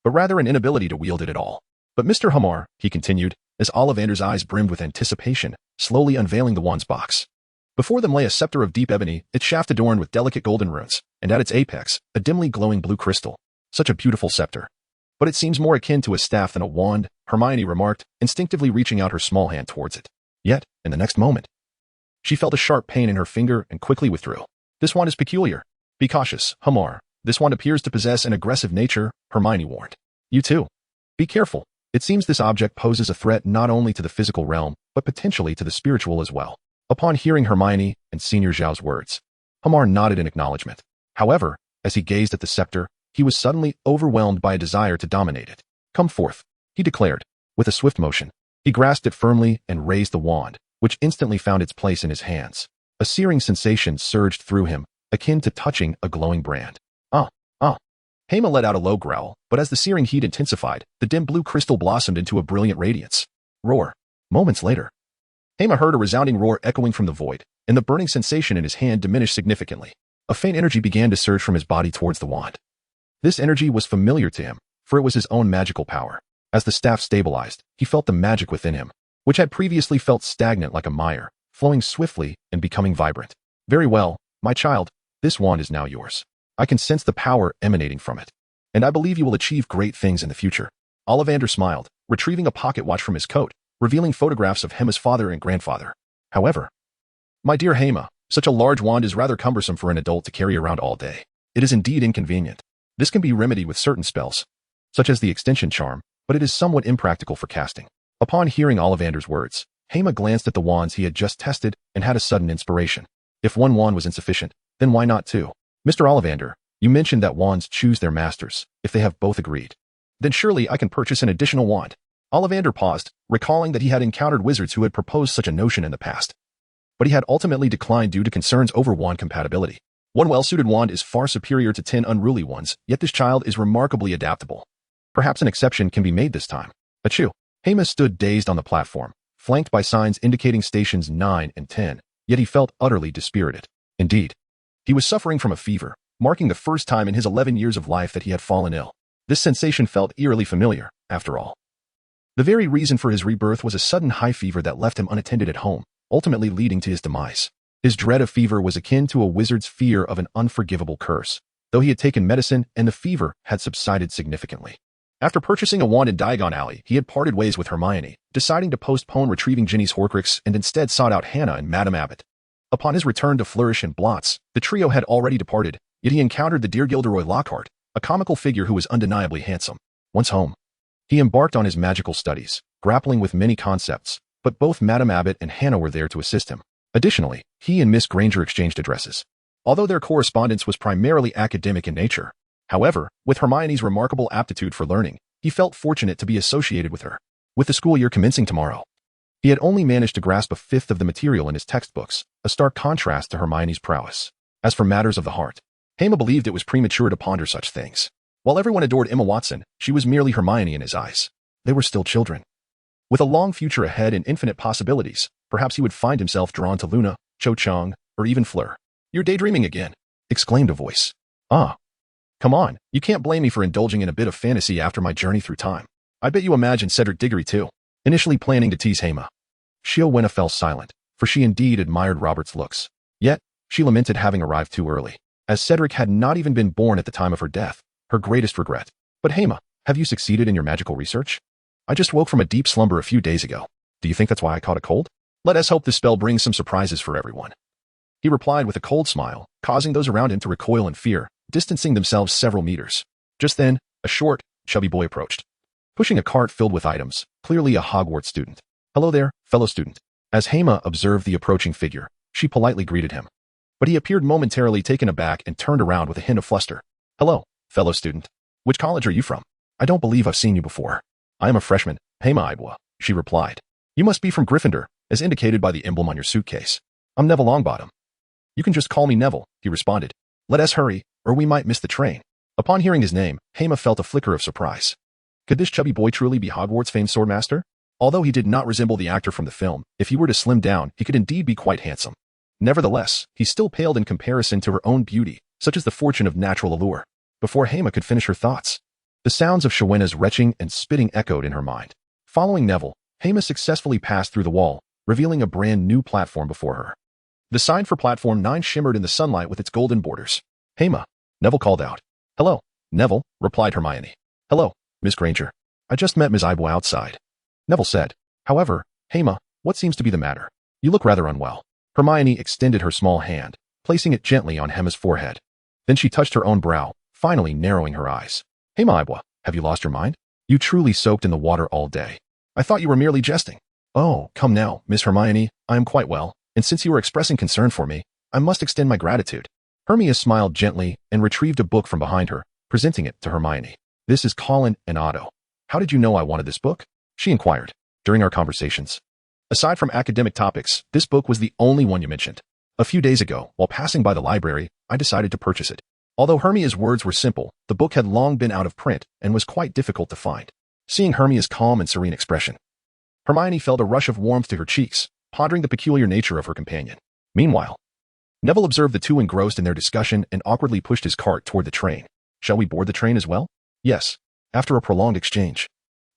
A: but rather an inability to wield it at all. But Mr. Hema, he continued, as Ollivander's eyes brimmed with anticipation, slowly unveiling the wand's box. Before them lay a scepter of deep ebony, its shaft adorned with delicate golden runes, and at its apex, a dimly glowing blue crystal. Such a beautiful scepter. But it seems more akin to a staff than a wand, Hermione remarked, instinctively reaching out her small hand towards it. Yet, in the next moment, she felt a sharp pain in her finger and quickly withdrew. This wand is peculiar. Be cautious, Hema. This wand appears to possess an aggressive nature, Hermione warned. You too. Be careful. It seems this object poses a threat not only to the physical realm, but potentially to the spiritual as well. Upon hearing Hermione and Senior Zhao's words, Hema nodded in acknowledgement. However, as he gazed at the scepter, he was suddenly overwhelmed by a desire to dominate it. Come forth, he declared. With a swift motion, he grasped it firmly and raised the wand, which instantly found its place in his hands. A searing sensation surged through him, akin to touching a glowing brand. Hema let out a low growl, but as the searing heat intensified, the dim blue crystal blossomed into a brilliant radiance. Roar. Moments later, Hema heard a resounding roar echoing from the void, and the burning sensation in his hand diminished significantly. A faint energy began to surge from his body towards the wand. This energy was familiar to him, for it was his own magical power. As the staff stabilized, he felt the magic within him, which had previously felt stagnant like a mire, flowing swiftly and becoming vibrant. Very well, my child, this wand is now yours. I can sense the power emanating from it, and I believe you will achieve great things in the future. Ollivander smiled, retrieving a pocket watch from his coat, revealing photographs of Hema's father and grandfather. However, my dear Hema, Such a large wand is rather cumbersome for an adult to carry around all day. It is indeed inconvenient. This can be remedied with certain spells, such as the extension charm, but it is somewhat impractical for casting. Upon hearing Ollivander's words, Hema glanced at the wands he had just tested and had a sudden inspiration. If one wand was insufficient, then why not two? Mr. Ollivander, you mentioned that wands choose their masters, if they have both agreed. Then surely I can purchase an additional wand. Ollivander paused, recalling that he had encountered wizards who had proposed such a notion in the past. But he had ultimately declined due to concerns over wand compatibility. One well-suited wand is far superior to 10 unruly ones, yet this child is remarkably adaptable. Perhaps an exception can be made this time. Achoo! Hema stood dazed on the platform, flanked by signs indicating stations 9 and 10, yet he felt utterly dispirited. Indeed, he was suffering from a fever, marking the first time in his 11 years of life that he had fallen ill. This sensation felt eerily familiar, after all. The very reason for his rebirth was a sudden high fever that left him unattended at home, ultimately leading to his demise. His dread of fever was akin to a wizard's fear of an unforgivable curse, though he had taken medicine and the fever had subsided significantly. After purchasing a wand in Diagon Alley, he had parted ways with Hermione, deciding to postpone retrieving Ginny's Horcrux and instead sought out Hannah and Madame Abbott. Upon his return to Flourish and Blots, the trio had already departed, yet he encountered the dear Gilderoy Lockhart, a comical figure who was undeniably handsome. Once home, he embarked on his magical studies, grappling with many concepts, but both Madame Abbott and Hannah were there to assist him. Additionally, he and Miss Granger exchanged addresses. Although their correspondence was primarily academic in nature, however, with Hermione's remarkable aptitude for learning, he felt fortunate to be associated with her. With the school year commencing tomorrow, he had only managed to grasp a fifth of the material in his textbooks, a stark contrast to Hermione's prowess. As for matters of the heart, Hema believed it was premature to ponder such things. While everyone adored Emma Watson, she was merely Hermione in his eyes. They were still children. With a long future ahead and infinite possibilities, perhaps he would find himself drawn to Luna, Cho Chang, or even Fleur. "You're daydreaming again," exclaimed a voice. "Ah. Come on, you can't blame me for indulging in a bit of fantasy after my journey through time. I bet you imagine Cedric Diggory too." Initially planning to tease Hema, Shiowena fell silent, for she indeed admired Robert's looks. Yet, she lamented having arrived too early, as Cedric had not even been born at the time of her death, her greatest regret. "But Hema, have you succeeded in your magical research? I just woke from a deep slumber a few days ago. Do you think that's why I caught a cold? Let us hope this spell brings some surprises for everyone." He replied with a cold smile, causing those around him to recoil in fear, distancing themselves several meters. Just then, a short, chubby boy approached, pushing a cart filled with items, clearly a Hogwarts student. "Hello there, fellow student." As Hema observed the approaching figure, she politely greeted him. But he appeared momentarily taken aback and turned around with a hint of fluster. "Hello, fellow student. Which college are you from? I don't believe I've seen you before." "I am a freshman, Hema Ibwa," she replied. "You must be from Gryffindor, as indicated by the emblem on your suitcase." "I'm Neville Longbottom." "You can just call me Neville," he responded. "Let us hurry, or we might miss the train." Upon hearing his name, Hema felt a flicker of surprise. Could this chubby boy truly be Hogwarts' famed swordmaster? Although he did not resemble the actor from the film, if he were to slim down, he could indeed be quite handsome. Nevertheless, he still paled in comparison to her own beauty, such as the fortune of natural allure. Before Hema could finish her thoughts, the sounds of Showena's retching and spitting echoed in her mind. Following Neville, Hema successfully passed through the wall, revealing a brand new platform before her. The sign for Platform 9 shimmered in the sunlight with its golden borders. "Hema," Neville called out. "Hello, Neville," replied Hermione. "Hello, Miss Granger. I just met Ms. Ibwa outside," Neville said. "However, Hema, what seems to be the matter? You look rather unwell." Hermione extended her small hand, placing it gently on Hema's forehead. Then she touched her own brow, finally narrowing her eyes. "Hema Ibwa, have you lost your mind? You truly soaked in the water all day. I thought you were merely jesting." "Oh, come now, Miss Hermione, I am quite well, and since you are expressing concern for me, I must extend my gratitude." Hermia smiled gently and retrieved a book from behind her, presenting it to Hermione. "This is Colin and Otto. How did you know I wanted this book?" she inquired. "During our conversations. Aside from academic topics, this book was the only one you mentioned. A few days ago, while passing by the library, I decided to purchase it." Although Hermia's words were simple, the book had long been out of print and was quite difficult to find. Seeing Hermia's calm and serene expression, Hermione felt a rush of warmth to her cheeks, pondering the peculiar nature of her companion. Meanwhile, Neville observed the two engrossed in their discussion and awkwardly pushed his cart toward the train. "Shall we board the train as well?" "Yes." After a prolonged exchange,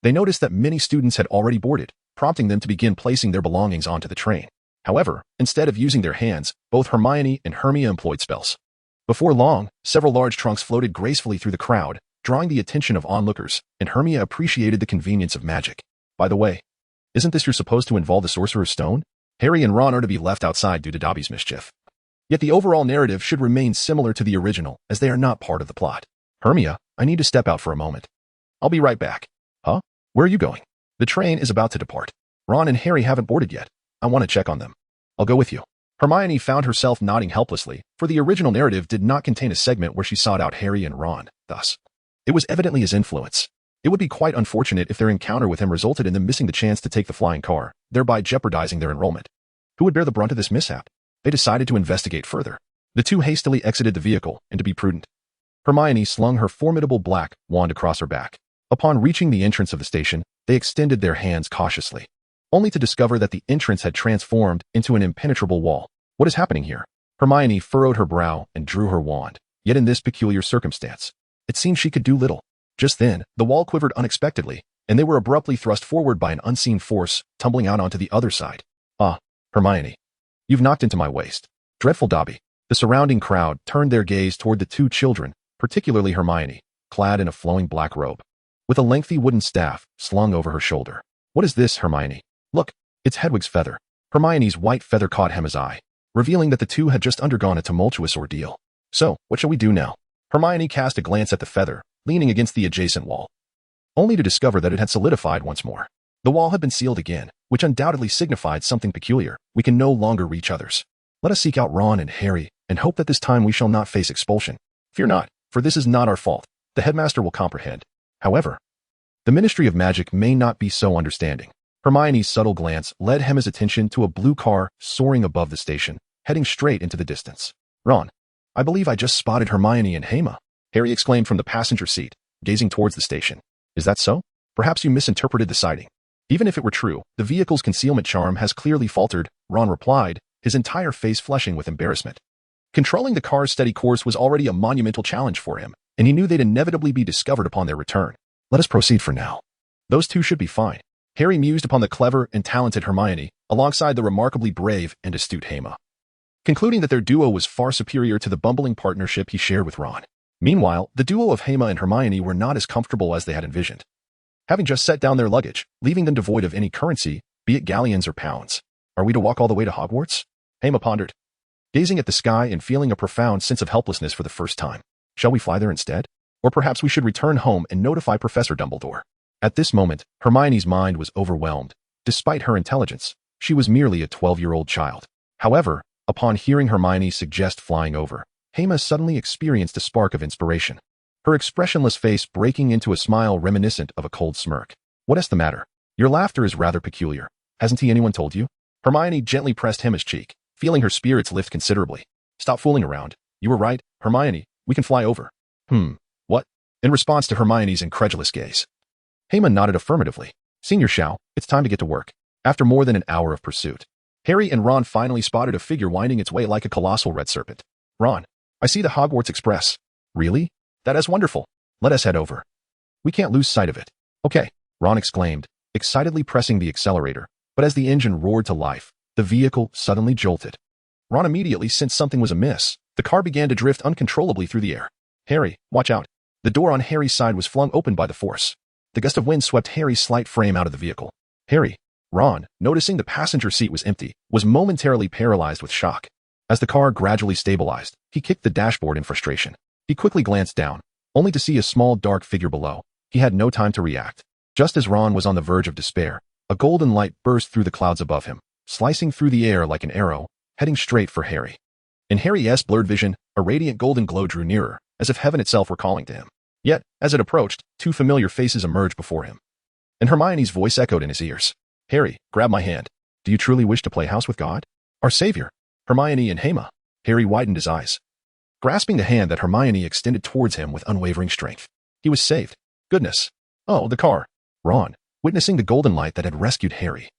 A: they noticed that many students had already boarded, prompting them to begin placing their belongings onto the train. However, instead of using their hands, both Hermione and Hermia employed spells. Before long, several large trunks floated gracefully through the crowd, drawing the attention of onlookers, and Hermia appreciated the convenience of magic. "By the way, isn't this you're supposed to involve the Sorcerer's Stone? Harry and Ron are to be left outside due to Dobby's mischief." Yet the overall narrative should remain similar to the original, as they are not part of the plot. Hermia, I need to step out for a moment. I'll be right back. Huh? Where are you going? The train is about to depart. Ron and Harry haven't boarded yet. I want to check on them. I'll go with you. Hermione found herself nodding helplessly, for the original narrative did not contain a segment where she sought out Harry and Ron, thus. It was evidently his influence. It would be quite unfortunate if their encounter with him resulted in them missing the chance to take the flying car, thereby jeopardizing their enrollment. Who would bear the brunt of this mishap? They decided to investigate further. The two hastily exited the vehicle, and to be prudent, Hermione slung her formidable black wand across her back. Upon reaching the entrance of the station, they extended their hands cautiously, only to discover that the entrance had transformed into an impenetrable wall. What is happening here? Hermione furrowed her brow and drew her wand. Yet in this peculiar circumstance, it seemed she could do little. Just then, the wall quivered unexpectedly, and they were abruptly thrust forward by an unseen force, tumbling out onto the other side. Ah, Hermione. You've knocked into my waist. Dreadful Dobby. The surrounding crowd turned their gaze toward the two children, particularly Hermione, clad in a flowing black robe, with a lengthy wooden staff slung over her shoulder. What is this, Hermione? Look, it's Hedwig's feather. Hermione's white feather caught Hema's eye, revealing that the two had just undergone a tumultuous ordeal. So, what shall we do now? Hermione cast a glance at the feather, leaning against the adjacent wall, only to discover that it had solidified once more. The wall had been sealed again, which undoubtedly signified something peculiar. We can no longer reach others. Let us seek out Ron and Harry, and hope that this time we shall not face expulsion. Fear not, for this is not our fault. The headmaster will comprehend. However, the Ministry of Magic may not be so understanding. Hermione's subtle glance led Hema's attention to a blue car soaring above the station, heading straight into the distance. Ron, I believe I just spotted Hermione and Hema, Harry exclaimed from the passenger seat, gazing towards the station. Is that so? Perhaps you misinterpreted the sighting. Even if it were true, the vehicle's concealment charm has clearly faltered, Ron replied, his entire face flushing with embarrassment. Controlling the car's steady course was already a monumental challenge for him, and he knew they'd inevitably be discovered upon their return. Let us proceed for now. Those two should be fine. Harry mused upon the clever and talented Hermione, alongside the remarkably brave and astute Hema, concluding that their duo was far superior to the bumbling partnership he shared with Ron. Meanwhile, the duo of Hema and Hermione were not as comfortable as they had envisioned, having just set down their luggage, leaving them devoid of any currency, be it galleons or pounds. Are we to walk all the way to Hogwarts? Hema pondered, gazing at the sky and feeling a profound sense of helplessness for the first time. Shall we fly there instead? Or perhaps we should return home and notify Professor Dumbledore. At this moment, Hermione's mind was overwhelmed. Despite her intelligence, she was merely a 12-year-old child. However, upon hearing Hermione suggest flying over, Hema suddenly experienced a spark of inspiration, her expressionless face breaking into a smile reminiscent of a cold smirk. What is the matter? Your laughter is rather peculiar. Hasn't anyone told you? Hermione gently pressed Hema's cheek, feeling her spirits lift considerably. Stop fooling around. You were right, Hermione. We can fly over. What? In response to Hermione's incredulous gaze, Hema nodded affirmatively. Senior Shao, it's time to get to work. After more than an hour of pursuit, Harry and Ron finally spotted a figure winding its way like a colossal red serpent. Ron, I see the Hogwarts Express. Really? That is wonderful. Let us head over. We can't lose sight of it. Okay, Ron exclaimed, excitedly pressing the accelerator. But as the engine roared to life, the vehicle suddenly jolted. Ron immediately sensed something was amiss. The car began to drift uncontrollably through the air. Harry, watch out. The door on Harry's side was flung open by the force. The gust of wind swept Harry's slight frame out of the vehicle. Harry, Ron, noticing the passenger seat was empty, was momentarily paralyzed with shock. As the car gradually stabilized, he kicked the dashboard in frustration. He quickly glanced down, only to see a small dark figure below. He had no time to react. Just as Ron was on the verge of despair, a golden light burst through the clouds above him, slicing through the air like an arrow, heading straight for Harry. In Harry's blurred vision, a radiant golden glow drew nearer, as if heaven itself were calling to him. Yet, as it approached, two familiar faces emerged before him, and Hermione's voice echoed in his ears. Harry, grab my hand. Do you truly wish to play house with God? Our savior? Hermione and Hema. Harry widened his eyes, grasping the hand that Hermione extended towards him with unwavering strength. He was saved. Goodness. Oh, the car. Ron, witnessing the golden light that had rescued Harry,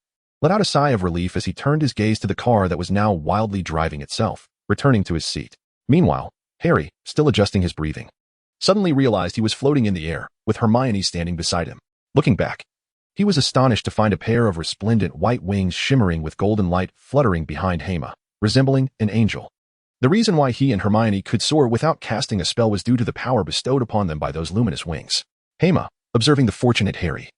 A: let out a sigh of relief as he turned his gaze to the car that was now wildly driving itself, returning to his seat. Meanwhile, Harry, still adjusting his breathing, suddenly realized he was floating in the air, with Hermione standing beside him. Looking back, he was astonished to find a pair of resplendent white wings shimmering with golden light fluttering behind Hema, resembling an angel. The reason why he and Hermione could soar without casting a spell was due to the power bestowed upon them by those luminous wings. Hema, observing the fortunate Harry,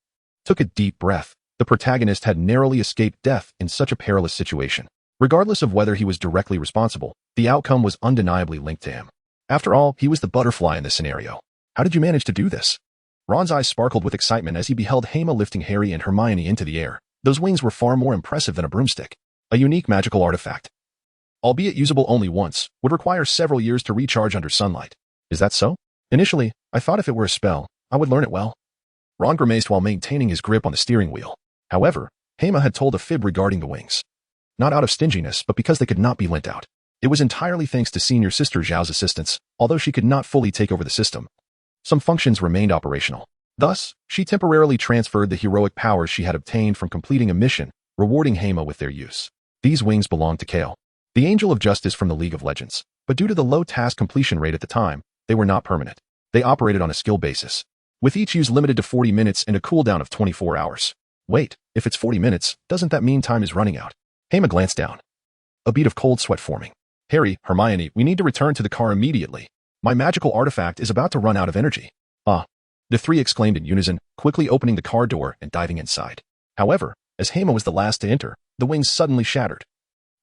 A: took a deep breath. The protagonist had narrowly escaped death in such a perilous situation. Regardless of whether he was directly responsible, The outcome was undeniably linked to him. After all, he was the butterfly in this scenario. How did you manage to do this? Ron's eyes sparkled with excitement as he beheld Hema lifting Harry and Hermione into the air. Those wings were far more impressive than a broomstick. A unique magical artifact, albeit usable only once, would require several years to recharge under sunlight. Is that so? Initially, I thought if it were a spell, I would learn it well. Ron grimaced while maintaining his grip on the steering wheel. However, Hema had told a fib regarding the wings. Not out of stinginess, but because they could not be lent out. It was entirely thanks to senior sister Zhao's assistance, although she could not fully take over the system. Some functions remained operational. Thus, she temporarily transferred the heroic powers she had obtained from completing a mission, rewarding Hema with their use. These wings belonged to Kale, the Angel of Justice from the League of Legends, but due to the low task completion rate at the time, they were not permanent. They operated on a skill basis, with each use limited to 40 minutes and a cooldown of 24 hours. Wait, if it's 40 minutes, doesn't that mean time is running out? Hema glanced down, a bead of cold sweat forming. Harry, Hermione, we need to return to the car immediately. My magical artifact is about to run out of energy. Ah, the three exclaimed in unison, quickly opening the car door and diving inside. However, as Hema was the last to enter, the wings suddenly shattered,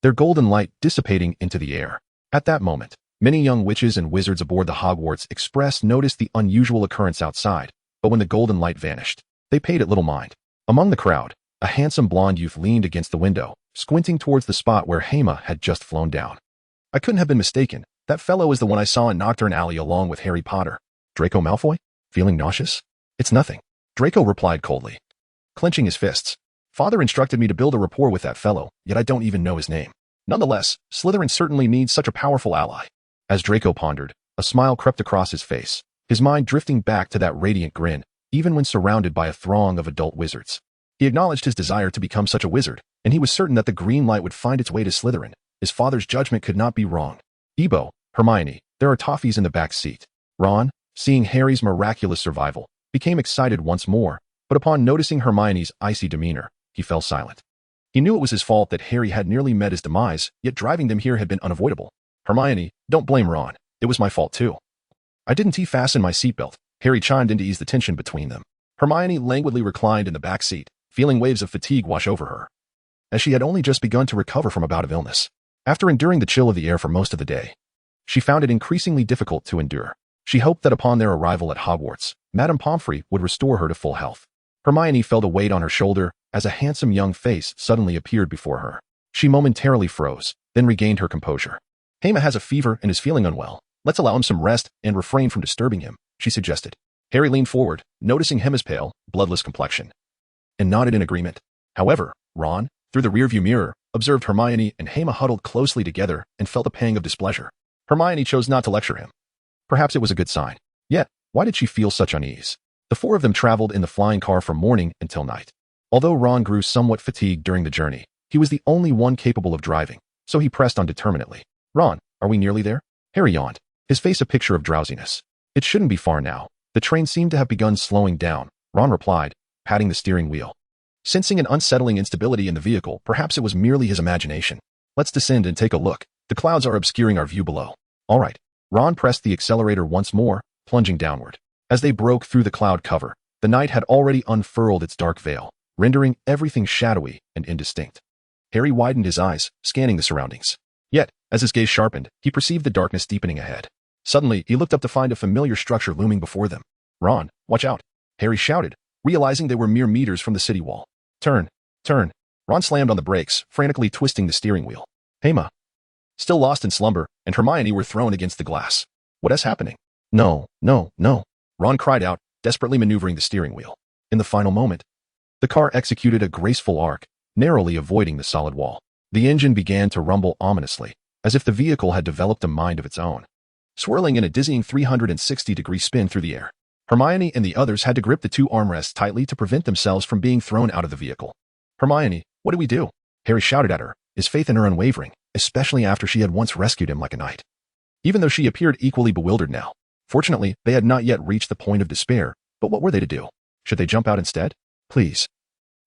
A: their golden light dissipating into the air. At that moment, many young witches and wizards aboard the Hogwarts Express noticed the unusual occurrence outside, but when the golden light vanished, they paid it little mind. Among the crowd, a handsome blonde youth leaned against the window, squinting towards the spot where Hema had just flown down. I couldn't have been mistaken. That fellow is the one I saw in Knockturn Alley along with Harry Potter. Draco Malfoy? Feeling nauseous? It's nothing, Draco replied coldly, clenching his fists. Father instructed me to build a rapport with that fellow, yet I don't even know his name. Nonetheless, Slytherin certainly needs such a powerful ally. As Draco pondered, a smile crept across his face, his mind drifting back to that radiant grin, even when surrounded by a throng of adult wizards. He acknowledged his desire to become such a wizard, and he was certain that the green light would find its way to Slytherin. His father's judgment could not be wrong. Ebo, Hermione, there are toffees in the back seat. Ron, seeing Harry's miraculous survival, became excited once more, but upon noticing Hermione's icy demeanor, he fell silent. He knew it was his fault that Harry had nearly met his demise, yet driving them here had been unavoidable. Hermione, don't blame Ron. It was my fault too. I didn't fasten my seatbelt. Harry chimed in to ease the tension between them. Hermione languidly reclined in the back seat, feeling waves of fatigue wash over her, as she had only just begun to recover from a bout of illness. After enduring the chill of the air for most of the day, she found it increasingly difficult to endure. She hoped that upon their arrival at Hogwarts, Madame Pomfrey would restore her to full health. Hermione felt a weight on her shoulder as a handsome young face suddenly appeared before her. She momentarily froze, then regained her composure. Hema has a fever and is feeling unwell. Let's allow him some rest and refrain from disturbing him, she suggested. Harry leaned forward, noticing Hema's pale, bloodless complexion, and nodded in agreement. However, Ron, through the rearview mirror, observed Hermione and Hema huddled closely together and felt a pang of displeasure. Hermione chose not to lecture him. Perhaps it was a good sign. Yet, why did she feel such unease? The four of them traveled in the flying car from morning until night. Although Ron grew somewhat fatigued during the journey, he was the only one capable of driving, so he pressed on determinedly. Ron, are we nearly there? Harry yawned, his face a picture of drowsiness. It shouldn't be far now. The train seemed to have begun slowing down, Ron replied, patting the steering wheel. Sensing an unsettling instability in the vehicle, perhaps it was merely his imagination. Let's descend and take a look. The clouds are obscuring our view below. All right. Ron pressed the accelerator once more, plunging downward. As they broke through the cloud cover, the night had already unfurled its dark veil, rendering everything shadowy and indistinct. Harry widened his eyes, scanning the surroundings. Yet, as his gaze sharpened, he perceived the darkness deepening ahead. Suddenly, he looked up to find a familiar structure looming before them. Ron, watch out, Harry shouted, realizing they were mere meters from the city wall. Turn, turn. Ron slammed on the brakes, frantically twisting the steering wheel. Hema, still lost in slumber, and Hermione were thrown against the glass. What is happening? No, no, no. Ron cried out, desperately maneuvering the steering wheel. In the final moment, the car executed a graceful arc, narrowly avoiding the solid wall. The engine began to rumble ominously, as if the vehicle had developed a mind of its own, swirling in a dizzying 360-degree spin through the air. Hermione and the others had to grip the two armrests tightly to prevent themselves from being thrown out of the vehicle. Hermione, what do we do? Harry shouted at her, his faith in her unwavering, especially after she had once rescued him like a knight. Even though she appeared equally bewildered now. Fortunately, they had not yet reached the point of despair, but what were they to do? Should they jump out instead? Please.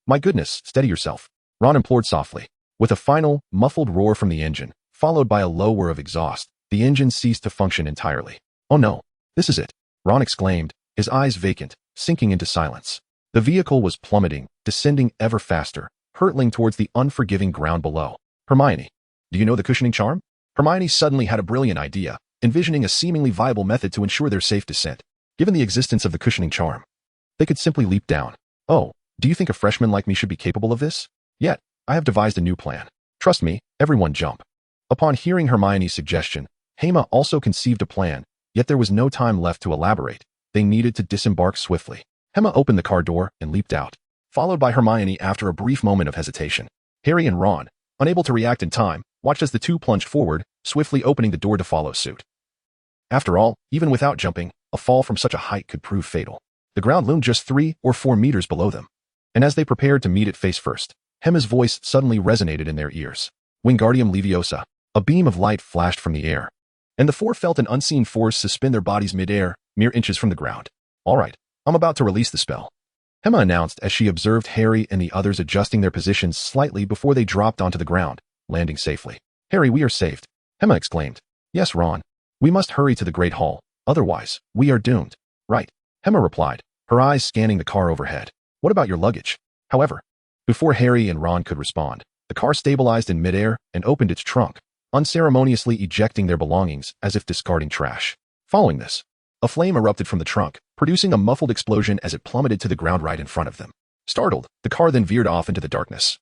A: My goodness, steady yourself, Ron implored softly. With a final, muffled roar from the engine, followed by a low whir of exhaust, the engine ceased to function entirely. Oh no, this is it, Ron exclaimed, his eyes vacant, sinking into silence. The vehicle was plummeting, descending ever faster, hurtling towards the unforgiving ground below. Hermione, do you know the cushioning charm? Hermione suddenly had a brilliant idea, envisioning a seemingly viable method to ensure their safe descent. Given the existence of the cushioning charm, they could simply leap down. Oh, do you think a freshman like me should be capable of this? Yet, I have devised a new plan. Trust me, everyone jump. Upon hearing Hermione's suggestion, Hema also conceived a plan, yet there was no time left to elaborate. They needed to disembark swiftly. Hema opened the car door and leaped out, followed by Hermione after a brief moment of hesitation. Harry and Ron, unable to react in time, watched as the two plunged forward, swiftly opening the door to follow suit. After all, even without jumping, a fall from such a height could prove fatal. The ground loomed just 3 or 4 meters below them. And as they prepared to meet it face first, Hema's voice suddenly resonated in their ears. Wingardium Leviosa. A beam of light flashed from the air, and the four felt an unseen force suspend their bodies mid-air, mere inches from the ground. All right, I'm about to release the spell, Hema announced as she observed Harry and the others adjusting their positions slightly before they dropped onto the ground, landing safely. Harry, we are saved, Hema exclaimed. Yes, Ron. We must hurry to the Great Hall, otherwise, we are doomed. Right, Hema replied, her eyes scanning the car overhead. What about your luggage? However, before Harry and Ron could respond, the car stabilized in midair and opened its trunk, unceremoniously ejecting their belongings as if discarding trash. Following this, a flame erupted from the trunk, producing a muffled explosion as it plummeted to the ground right in front of them. Startled, the car then veered off into the darkness,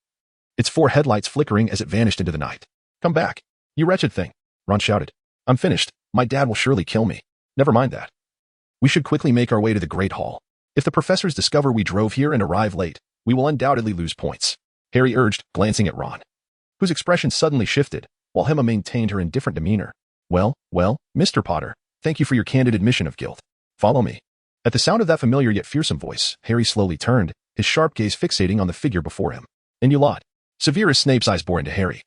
A: its 4 headlights flickering as it vanished into the night. Come back, you wretched thing, Ron shouted. I'm finished. My dad will surely kill me. Never mind that. We should quickly make our way to the Great Hall. If the professors discover we drove here and arrive late, we will undoubtedly lose points, Harry urged, glancing at Ron, whose expression suddenly shifted, while Hema maintained her indifferent demeanor. Well, Mr. Potter, thank you for your candid admission of guilt. Follow me. At the sound of that familiar yet fearsome voice, Harry slowly turned, his sharp gaze fixating on the figure before him. And you lot. Severus Snape's eyes bore into Harry.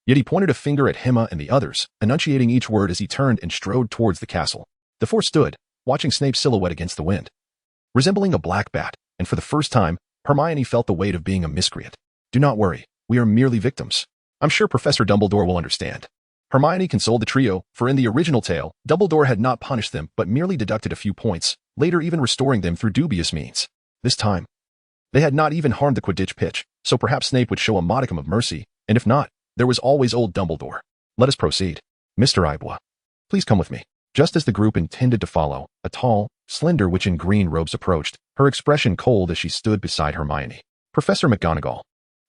A: Yet he pointed a finger at Hema and the others, enunciating each word as he turned and strode towards the castle. The four stood, watching Snape's silhouette against the wind, resembling a black bat, and for the first time, Hermione felt the weight of being a miscreant. Do not worry, we are merely victims. I'm sure Professor Dumbledore will understand. Hermione consoled the trio, for in the original tale, Dumbledore had not punished them but merely deducted a few points, later even restoring them through dubious means. This time, they had not even harmed the Quidditch pitch, so perhaps Snape would show a modicum of mercy, and if not, there was always old Dumbledore. Let us proceed. Mr. Ibois, please come with me. Just as the group intended to follow, a tall, slender witch in green robes approached, her expression cold as she stood beside Hermione. Professor McGonagall.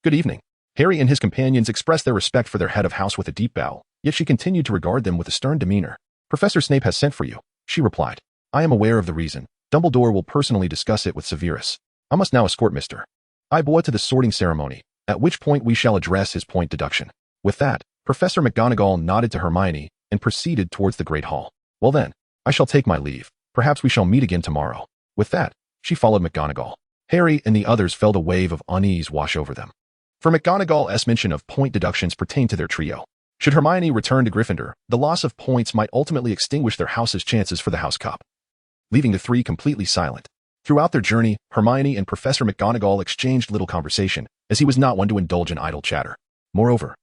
A: Good evening. Harry and his companions expressed their respect for their head of house with a deep bow, yet she continued to regard them with a stern demeanor. Professor Snape has sent for you, she replied. I am aware of the reason. Dumbledore will personally discuss it with Severus. I must now escort Mr. Ibois to the sorting ceremony, at which point we shall address his point deduction. With that, Professor McGonagall nodded to Hermione and proceeded towards the Great Hall. Well then, I shall take my leave. Perhaps we shall meet again tomorrow. With that, she followed McGonagall. Harry and the others felt a wave of unease wash over them. For McGonagall's mention of point deductions pertained to their trio. Should Hermione return to Gryffindor, the loss of points might ultimately extinguish their house's chances for the House Cup, leaving the three completely silent. Throughout their journey, Hermione and Professor McGonagall exchanged little conversation, as he was not one to indulge in idle chatter. Moreover,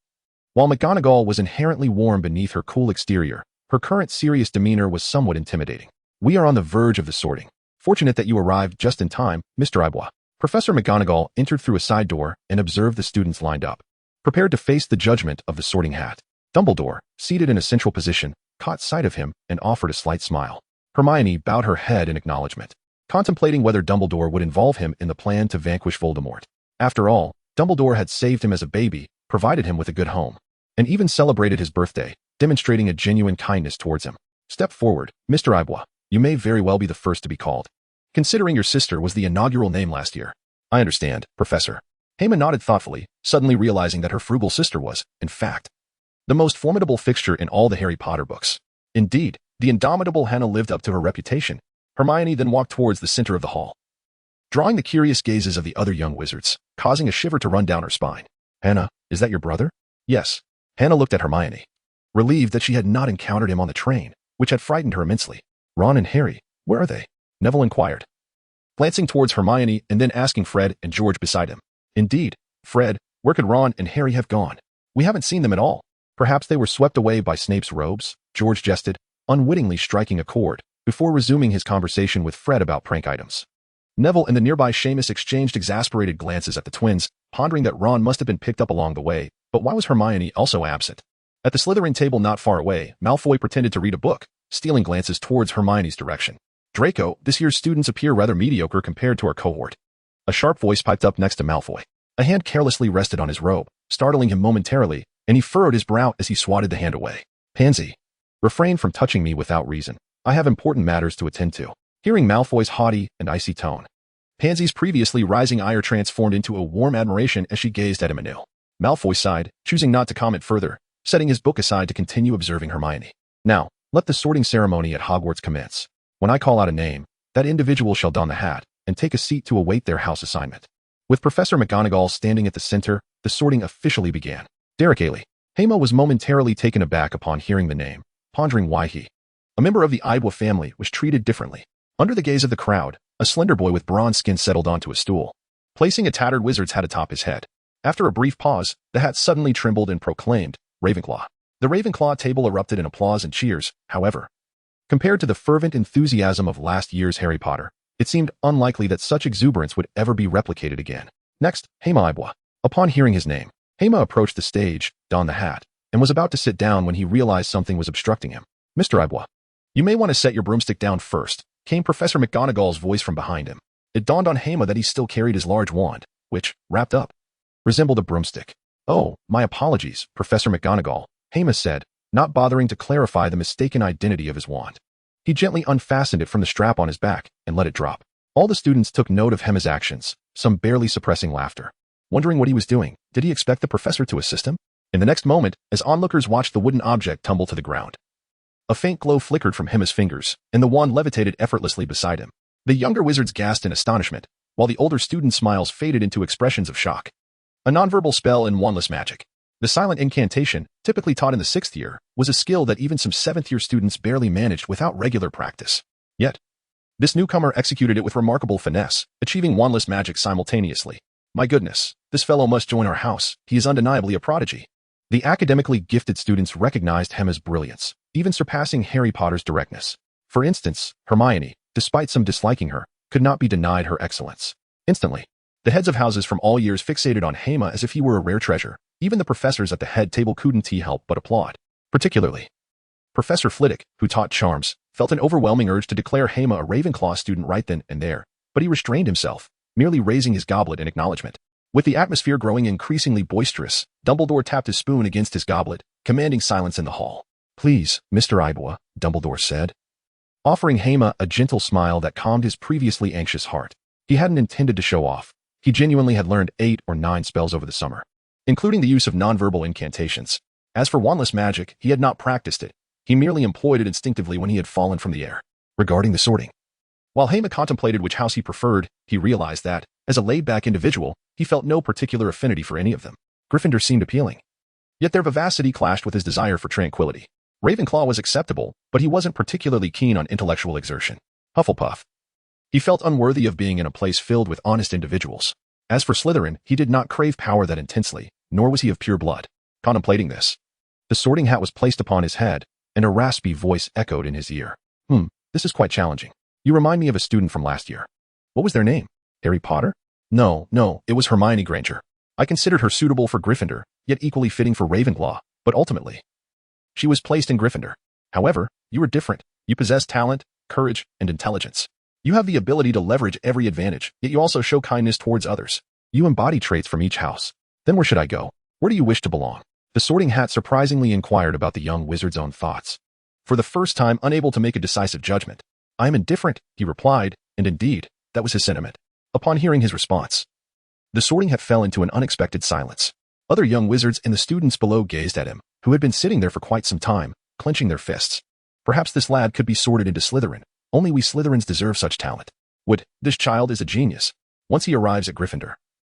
A: while McGonagall was inherently warm beneath her cool exterior, her current serious demeanor was somewhat intimidating. We are on the verge of the sorting. Fortunate that you arrived just in time, Mr. Ibois. Professor McGonagall entered through a side door and observed the students lined up, prepared to face the judgment of the sorting hat. Dumbledore, seated in a central position, caught sight of him and offered a slight smile. Hermione bowed her head in acknowledgement, contemplating whether Dumbledore would involve him in the plan to vanquish Voldemort. After all, Dumbledore had saved him as a baby, provided him with a good home, and even celebrated his birthday, demonstrating a genuine kindness towards him. Step forward, Mr. Ibois. You may very well be the first to be called, considering your sister was the inaugural name last year. I understand, Professor. Hema nodded thoughtfully, suddenly realizing that her frugal sister was, in fact, the most formidable fixture in all the Harry Potter books. Indeed, the indomitable Hannah lived up to her reputation. Hermione then walked towards the center of the hall, drawing the curious gazes of the other young wizards, causing a shiver to run down her spine. Hannah, is that your brother? Yes. Hannah looked at Hermione, relieved that she had not encountered him on the train, which had frightened her immensely. Ron and Harry, where are they? Neville inquired, glancing towards Hermione and then asking Fred and George beside him. Indeed, Fred, where could Ron and Harry have gone? We haven't seen them at all. Perhaps they were swept away by Snape's robes, George jested, unwittingly striking a chord, before resuming his conversation with Fred about prank items. Neville and the nearby Seamus exchanged exasperated glances at the twins, pondering that Ron must have been picked up along the way, but why was Hermione also absent? At the Slytherin table not far away, Malfoy pretended to read a book, stealing glances towards Hermione's direction. Draco, this year's students appear rather mediocre compared to our cohort. A sharp voice piped up next to Malfoy. A hand carelessly rested on his robe, startling him momentarily, and he furrowed his brow as he swatted the hand away. Pansy, refrain from touching me without reason. I have important matters to attend to. Hearing Malfoy's haughty and icy tone, Pansy's previously rising ire transformed into a warm admiration as she gazed at him anew. Malfoy sighed, choosing not to comment further, setting his book aside to continue observing Hermione. Now, let the sorting ceremony at Hogwarts commence. When I call out a name, that individual shall don the hat and take a seat to await their house assignment. With Professor McGonagall standing at the center, the sorting officially began. Derek Ailey. Hema was momentarily taken aback upon hearing the name, pondering why he, a member of the Ibwa family, was treated differently. Under the gaze of the crowd, a slender boy with bronze skin settled onto a stool, placing a tattered wizard's hat atop his head. After a brief pause, the hat suddenly trembled and proclaimed, Ravenclaw. The Ravenclaw table erupted in applause and cheers, however. Compared to the fervent enthusiasm of last year's Harry Potter, it seemed unlikely that such exuberance would ever be replicated again. Next, Hema Ibwa. Upon hearing his name, Hema approached the stage, donned the hat, and was about to sit down when he realized something was obstructing him. Mr. Ibwa, you may want to set your broomstick down first, came Professor McGonagall's voice from behind him. It dawned on Hema that he still carried his large wand, which, wrapped up, resembled a broomstick. Oh, my apologies, Professor McGonagall, Hema said, not bothering to clarify the mistaken identity of his wand. He gently unfastened it from the strap on his back and let it drop. All the students took note of Hema's actions, some barely suppressing laughter. Wondering what he was doing, did he expect the professor to assist him? In the next moment, as onlookers watched the wooden object tumble to the ground, a faint glow flickered from Hema's fingers, and the wand levitated effortlessly beside him. The younger wizards gasped in astonishment, while the older students' smiles faded into expressions of shock. A nonverbal spell in wandless magic. The silent incantation, typically taught in the 6th year, was a skill that even some 7th-year students barely managed without regular practice. Yet, this newcomer executed it with remarkable finesse, achieving wandless magic simultaneously. My goodness, this fellow must join our house. He is undeniably a prodigy. The academically gifted students recognized Hema's brilliance, even surpassing Harry Potter's directness. For instance, Hermione, despite some disliking her, could not be denied her excellence. Instantly, the heads of houses from all years fixated on Hema as if he were a rare treasure. Even the professors at the head table couldn't help but applaud. Particularly, Professor Flitwick, who taught charms, felt an overwhelming urge to declare Hema a Ravenclaw student right then and there, but he restrained himself, merely raising his goblet in acknowledgement. With the atmosphere growing increasingly boisterous, Dumbledore tapped his spoon against his goblet, commanding silence in the hall. Please, Mr. Ibwa, Dumbledore said, offering Hema a gentle smile that calmed his previously anxious heart. He hadn't intended to show off. He genuinely had learned 8 or 9 spells over the summer, including the use of nonverbal incantations. As for wandless magic, he had not practiced it. He merely employed it instinctively when he had fallen from the air. Regarding the sorting, while Hema contemplated which house he preferred, he realized that, as a laid-back individual, he felt no particular affinity for any of them. Gryffindor seemed appealing, yet their vivacity clashed with his desire for tranquility. Ravenclaw was acceptable, but he wasn't particularly keen on intellectual exertion. Hufflepuff. He felt unworthy of being in a place filled with honest individuals. As for Slytherin, he did not crave power that intensely, nor was he of pure blood. Contemplating this, the sorting hat was placed upon his head, and a raspy voice echoed in his ear. This is quite challenging. You remind me of a student from last year. What was their name? Harry Potter? No, it was Hermione Granger. I considered her suitable for Gryffindor, yet equally fitting for Ravenclaw, but ultimately, she was placed in Gryffindor. However, you are different. You possess talent, courage, and intelligence. You have the ability to leverage every advantage, yet you also show kindness towards others. You embody traits from each house. Then where should I go? Where do you wish to belong? The sorting hat surprisingly inquired about the young wizard's own thoughts. For the first time unable to make a decisive judgment. I am indifferent, he replied, and indeed, that was his sentiment. Upon hearing his response, the sorting hat fell into an unexpected silence. Other young wizards and the students below gazed at him, who had been sitting there for quite some time, clenching their fists. Perhaps this lad could be sorted into Slytherin. Only we Slytherins deserve such talent. This child is a genius. Once he arrives at Gryffindor,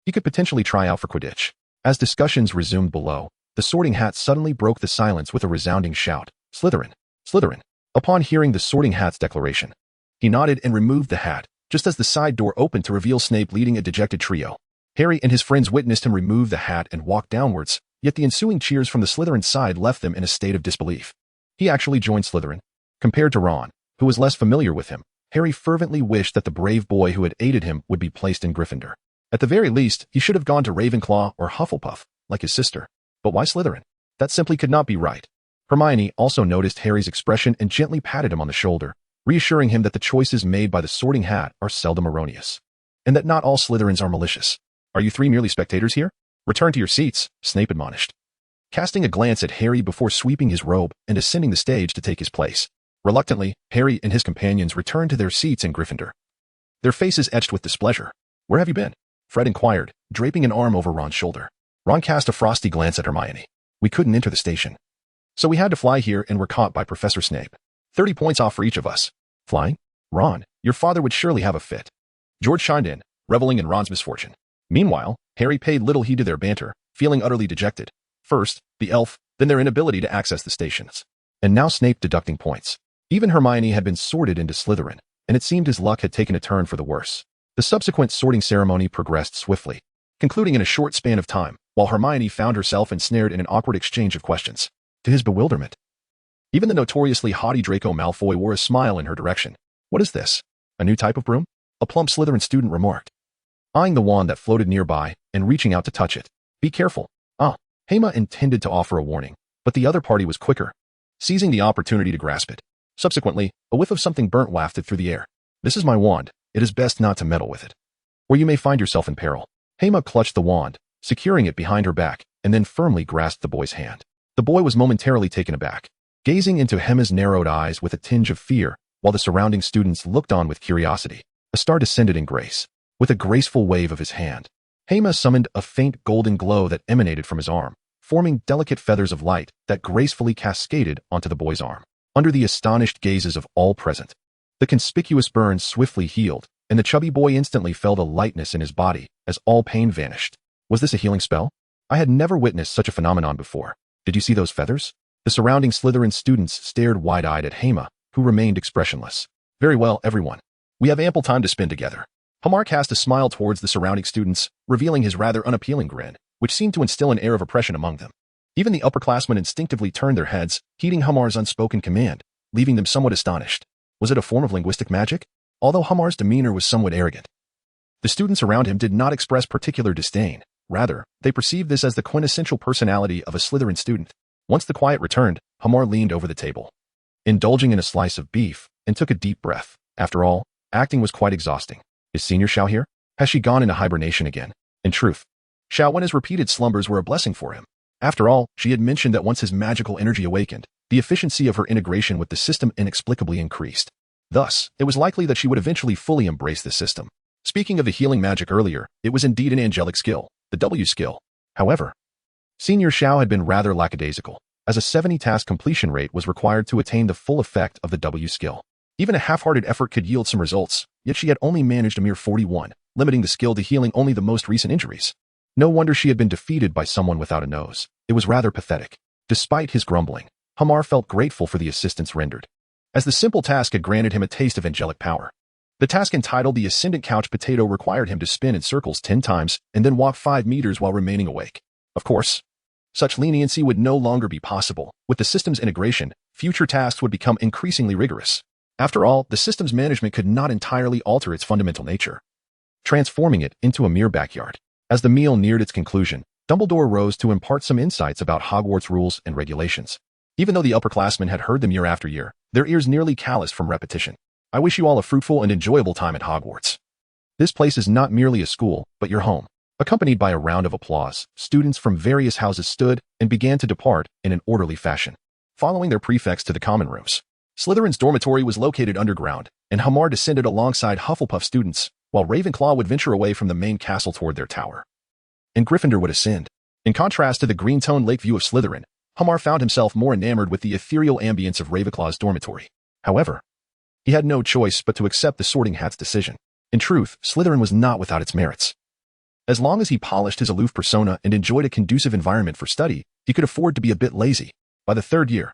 A: he could potentially try out for Quidditch. As discussions resumed below, the sorting hat suddenly broke the silence with a resounding shout. Slytherin! Slytherin! Upon hearing the sorting hat's declaration, he nodded and removed the hat, just as the side door opened to reveal Snape leading a dejected trio. Harry and his friends witnessed him remove the hat and walk downwards, yet the ensuing cheers from the Slytherin side left them in a state of disbelief. He actually joined Slytherin. Compared to Ron, who was less familiar with him, Harry fervently wished that the brave boy who had aided him would be placed in Gryffindor. At the very least, he should have gone to Ravenclaw or Hufflepuff, like his sister. But why Slytherin? That simply could not be right. Hermione also noticed Harry's expression and gently patted him on the shoulder, reassuring him that the choices made by the Sorting Hat are seldom erroneous, and that not all Slytherins are malicious. Are you three merely spectators here? Return to your seats, Snape admonished, casting a glance at Harry before sweeping his robe and ascending the stage to take his place. Reluctantly, Harry and his companions returned to their seats in Gryffindor, their faces etched with displeasure. Where have you been? Fred inquired, draping an arm over Ron's shoulder. Ron cast a frosty glance at Hermione. We couldn't enter the station, so we had to fly here and were caught by Professor Snape. 30 points off for each of us. Flying? Ron, your father would surely have a fit. George chimed in, reveling in Ron's misfortune. Meanwhile, Harry paid little heed to their banter, feeling utterly dejected. First, the elf, then their inability to access the stations. And now Snape deducting points. Even Hermione had been sorted into Slytherin, and it seemed his luck had taken a turn for the worse. The subsequent sorting ceremony progressed swiftly, concluding in a short span of time, while Hermione found herself ensnared in an awkward exchange of questions. To his bewilderment, even the notoriously haughty Draco Malfoy wore a smile in her direction. What is this? A new type of broom? A plump Slytherin student remarked, eyeing the wand that floated nearby and reaching out to touch it. Be careful. Hema intended to offer a warning, but the other party was quicker, seizing the opportunity to grasp it. Subsequently, a whiff of something burnt wafted through the air. This is my wand. It is best not to meddle with it, or you may find yourself in peril. Hema clutched the wand, securing it behind her back, and then firmly grasped the boy's hand. The boy was momentarily taken aback, gazing into Hema's narrowed eyes with a tinge of fear, while the surrounding students looked on with curiosity. A star descended in grace. With a graceful wave of his hand, Hema summoned a faint golden glow that emanated from his arm, forming delicate feathers of light that gracefully cascaded onto the boy's arm. Under the astonished gazes of all present, the conspicuous burn swiftly healed, and the chubby boy instantly felt a lightness in his body as all pain vanished. Was this a healing spell? I had never witnessed such a phenomenon before. Did you see those feathers? The surrounding Slytherin students stared wide-eyed at Hema, who remained expressionless. Very well, everyone. We have ample time to spend together. Hema cast a smile towards the surrounding students, revealing his rather unappealing grin, which seemed to instill an air of oppression among them. Even the upperclassmen instinctively turned their heads, heeding Hema's unspoken command, leaving them somewhat astonished. Was it a form of linguistic magic? Although Hema's demeanor was somewhat arrogant, the students around him did not express particular disdain. Rather, they perceived this as the quintessential personality of a Slytherin student. Once the quiet returned, Hema leaned over the table, indulging in a slice of beef, and took a deep breath. After all, acting was quite exhausting. Is Senior Xiao here? Has she gone into hibernation again? In truth, Xiao Wen's repeated slumbers were a blessing for him. After all, she had mentioned that once his magical energy awakened, the efficiency of her integration with the system inexplicably increased. Thus, it was likely that she would eventually fully embrace the system. Speaking of the healing magic earlier, it was indeed an angelic skill, the W skill. However, Senior Xiao had been rather lackadaisical, as a 70 task completion rate was required to attain the full effect of the W skill. Even a half-hearted effort could yield some results, yet she had only managed a mere 41, limiting the skill to healing only the most recent injuries. No wonder she had been defeated by someone without a nose. It was rather pathetic. Despite his grumbling, Hema felt grateful for the assistance rendered, as the simple task had granted him a taste of angelic power. The task entitled the Ascendant Couch Potato required him to spin in circles 10 times and then walk 5 meters while remaining awake. Of course, such leniency would no longer be possible. With the system's integration, future tasks would become increasingly rigorous. After all, the system's management could not entirely alter its fundamental nature, transforming it into a mere backyard. As the meal neared its conclusion, Dumbledore rose to impart some insights about Hogwarts rules and regulations. Even though the upperclassmen had heard them year after year, their ears nearly calloused from repetition. I wish you all a fruitful and enjoyable time at Hogwarts. This place is not merely a school, but your home. Accompanied by a round of applause, students from various houses stood and began to depart in an orderly fashion, following their prefects to the common rooms. Slytherin's dormitory was located underground, and Hema descended alongside Hufflepuff students, while Ravenclaw would venture away from the main castle toward their tower, and Gryffindor would ascend. In contrast to the green-toned lake view of Slytherin, Hema found himself more enamored with the ethereal ambience of Ravenclaw's dormitory. However, he had no choice but to accept the Sorting Hat's decision. In truth, Slytherin was not without its merits. As long as he polished his aloof persona and enjoyed a conducive environment for study, he could afford to be a bit lazy. By the 3rd year,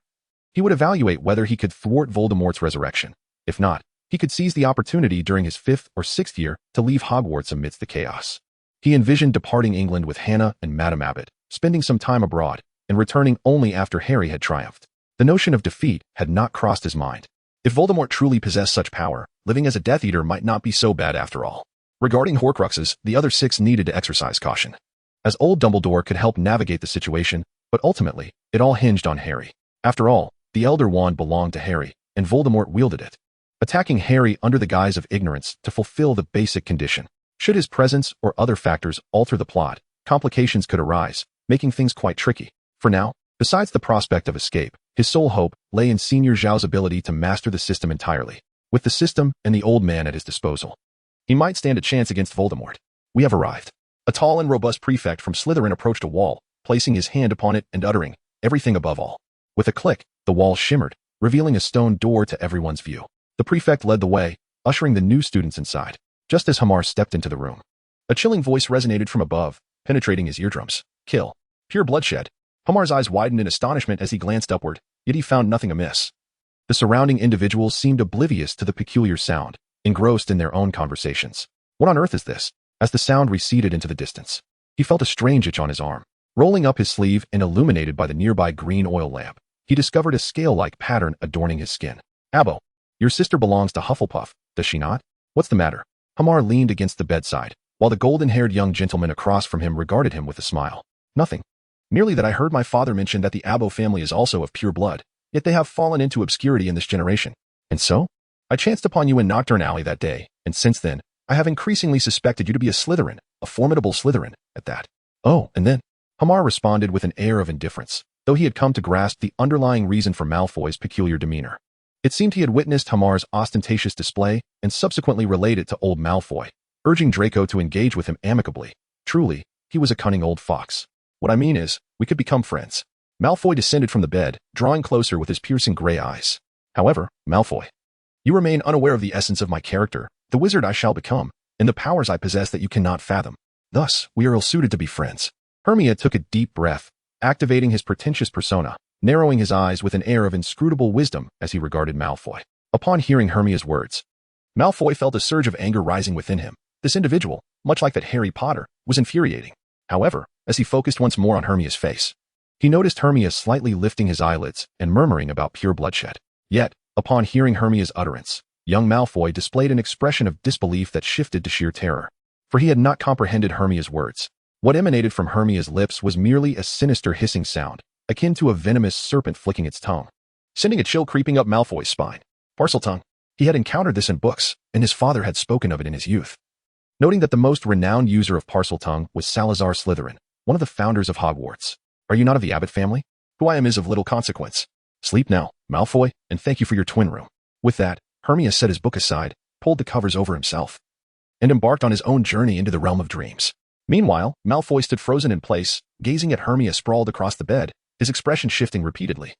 A: he would evaluate whether he could thwart Voldemort's resurrection. If not, he could seize the opportunity during his 5th or 6th year to leave Hogwarts amidst the chaos. He envisioned departing England with Hannah and Madame Abbott, spending some time abroad, and returning only after Harry had triumphed. The notion of defeat had not crossed his mind. If Voldemort truly possessed such power, living as a Death Eater might not be so bad after all. Regarding Horcruxes, the other 6 needed to exercise caution. As old Dumbledore could help navigate the situation, But ultimately, it all hinged on Harry. After all, the Elder Wand belonged to Harry, and Voldemort wielded it, attacking Harry under the guise of ignorance to fulfill the basic condition. Should his presence or other factors alter the plot, complications could arise, making things quite tricky. For now, besides the prospect of escape, his sole hope lay in Senior Zhao's ability to master the system entirely. With the system and the old man at his disposal, he might stand a chance against Voldemort. We have arrived. A tall and robust prefect from Slytherin approached a wall, placing his hand upon it and uttering, "Everything above all." With a click, the wall shimmered, revealing a stone door to everyone's view. The prefect led the way, ushering the new students inside. Just as Hema stepped into the room, a chilling voice resonated from above, penetrating his eardrums. "Kill. Pure bloodshed." Hema's eyes widened in astonishment as he glanced upward, yet he found nothing amiss. The surrounding individuals seemed oblivious to the peculiar sound, engrossed in their own conversations. What on earth is this? As the sound receded into the distance, he felt a strange itch on his arm. Rolling up his sleeve and illuminated by the nearby green oil lamp, he discovered a scale-like pattern adorning his skin. "Abo, your sister belongs to Hufflepuff, does she not? What's the matter?" Hema leaned against the bedside, while the golden-haired young gentleman across from him regarded him with a smile. "Nothing. Merely that I heard my father mention that the Abo family is also of pure blood, yet they have fallen into obscurity in this generation. And so? I chanced upon you in Knockturn Alley that day, and since then, I have increasingly suspected you to be a Slytherin, a formidable Slytherin, at that." "Oh, and then?" Hema responded with an air of indifference, though he had come to grasp the underlying reason for Malfoy's peculiar demeanor. It seemed he had witnessed Hema's ostentatious display and subsequently relayed it to old Malfoy, urging Draco to engage with him amicably. Truly, he was a cunning old fox. "What I mean is, we could become friends." Malfoy descended from the bed, drawing closer with his piercing gray eyes. "However, Malfoy, you remain unaware of the essence of my character, the wizard I shall become, and the powers I possess that you cannot fathom. Thus, we are ill-suited to be friends." Hermione took a deep breath, activating his pretentious persona, narrowing his eyes with an air of inscrutable wisdom as he regarded Malfoy. Upon hearing Hermione's words, Malfoy felt a surge of anger rising within him. This individual, much like that Harry Potter, was infuriating. However, as he focused once more on Hermione's face, he noticed Hermione slightly lifting his eyelids and murmuring about pure bloodshed. Yet, upon hearing Hermione's utterance, young Malfoy displayed an expression of disbelief that shifted to sheer terror, for he had not comprehended Hermione's words. What emanated from Hermione's lips was merely a sinister hissing sound, akin to a venomous serpent flicking its tongue, sending a chill creeping up Malfoy's spine. Parseltongue. He had encountered this in books, and his father had spoken of it in his youth. Noting that the most renowned user of Parseltongue was Salazar Slytherin, one of the founders of Hogwarts. "Are you not of the Abbott family? Who I am is of little consequence. Sleep now, Malfoy, and thank you for your twin room." With that, Hermione set his book aside, pulled the covers over himself, and embarked on his own journey into the realm of dreams. Meanwhile, Malfoy stood frozen in place, gazing at Hermione sprawled across the bed, his expression shifting repeatedly.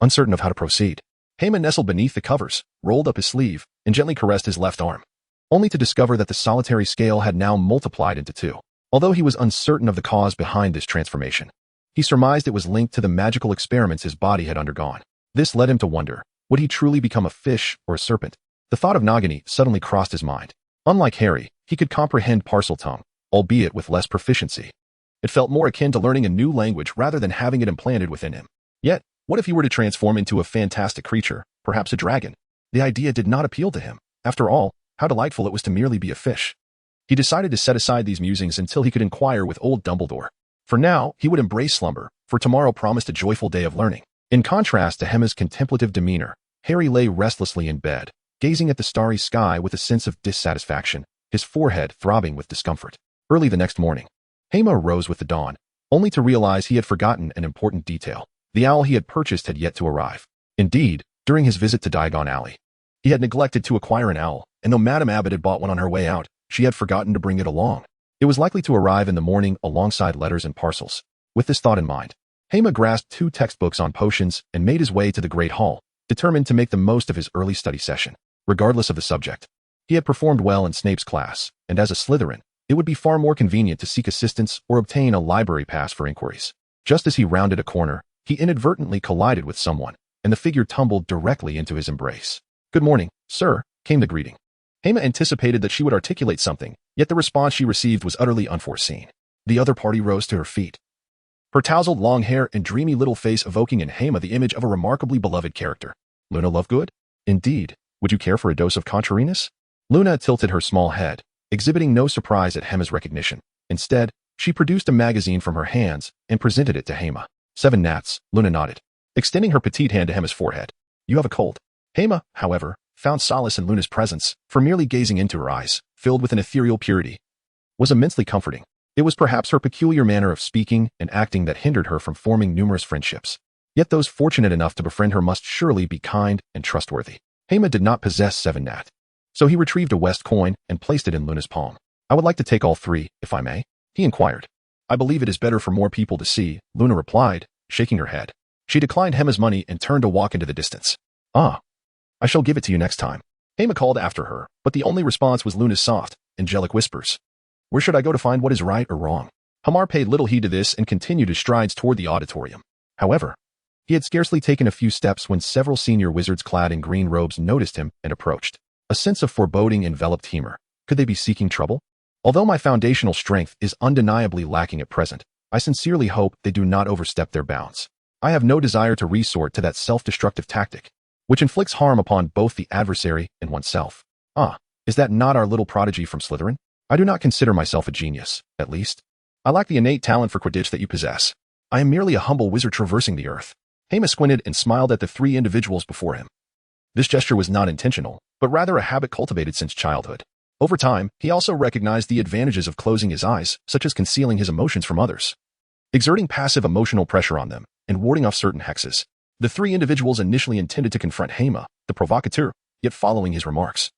A: Uncertain of how to proceed, Hema nestled beneath the covers, rolled up his sleeve, and gently caressed his left arm, only to discover that the solitary scale had now multiplied into 2. Although he was uncertain of the cause behind this transformation, he surmised it was linked to the magical experiments his body had undergone. This led him to wonder, would he truly become a fish or a serpent? The thought of Nagini suddenly crossed his mind. Unlike Harry, he could comprehend Parseltongue, albeit with less proficiency. It felt more akin to learning a new language rather than having it implanted within him. Yet, what if he were to transform into a fantastic creature, perhaps a dragon? The idea did not appeal to him. After all, how delightful it was to merely be a fish. He decided to set aside these musings until he could inquire with old Dumbledore. For now, he would embrace slumber, for tomorrow promised a joyful day of learning. In contrast to Hema's contemplative demeanor, Harry lay restlessly in bed, gazing at the starry sky with a sense of dissatisfaction, his forehead throbbing with discomfort. Early the next morning, Hema rose with the dawn, only to realize he had forgotten an important detail. The owl he had purchased had yet to arrive. Indeed, during his visit to Diagon Alley, he had neglected to acquire an owl, and though Madame Abbott had bought one on her way out, she had forgotten to bring it along. It was likely to arrive in the morning alongside letters and parcels. With this thought in mind, Hema grasped 2 textbooks on potions and made his way to the Great Hall, determined to make the most of his early study session. Regardless of the subject, he had performed well in Snape's class, and as a Slytherin, it would be far more convenient to seek assistance or obtain a library pass for inquiries. Just as he rounded a corner, he inadvertently collided with someone, and the figure tumbled directly into his embrace. "Good morning, sir," came the greeting. Hema anticipated that she would articulate something, yet the response she received was utterly unforeseen. The other party rose to her feet, her tousled long hair and dreamy little face evoking in Hema the image of a remarkably beloved character. "Luna Lovegood? Indeed. Would you care for a dose of contrariness?" Luna tilted her small head, exhibiting no surprise at Hema's recognition. Instead, she produced a magazine from her hands and presented it to Hema. 7 gnats, Luna nodded, extending her petite hand to Hema's forehead. You have a cold. Hema, however, found solace in Luna's presence, for merely gazing into her eyes, filled with an ethereal purity, was immensely comforting. It was perhaps her peculiar manner of speaking and acting that hindered her from forming numerous friendships. Yet those fortunate enough to befriend her must surely be kind and trustworthy. Hema did not possess 7 gnat, so he retrieved a West coin and placed it in Luna's palm. I would like to take all 3, if I may, he inquired. I believe it is better for more people to see, Luna replied, shaking her head. She declined Hema's money and turned to walk into the distance. Ah, I shall give it to you next time. Hema called after her, but the only response was Luna's soft, angelic whispers. Where should I go to find what is right or wrong? Hamar paid little heed to this and continued his strides toward the auditorium. However, he had scarcely taken a few steps when several senior wizards clad in green robes noticed him and approached. A sense of foreboding enveloped Hema. Could they be seeking trouble? Although my foundational strength is undeniably lacking at present, I sincerely hope they do not overstep their bounds. I have no desire to resort to that self-destructive tactic, which inflicts harm upon both the adversary and oneself. Ah, is that not our little prodigy from Slytherin? I do not consider myself a genius, at least. I lack the innate talent for Quidditch that you possess. I am merely a humble wizard traversing the earth. Hema squinted and smiled at the 3 individuals before him. This gesture was not intentional, but rather a habit cultivated since childhood. Over time, he also recognized the advantages of closing his eyes, such as concealing his emotions from others, exerting passive emotional pressure on them, and warding off certain hexes. The 3 individuals initially intended to confront Hema, the provocateur, yet following his remarks,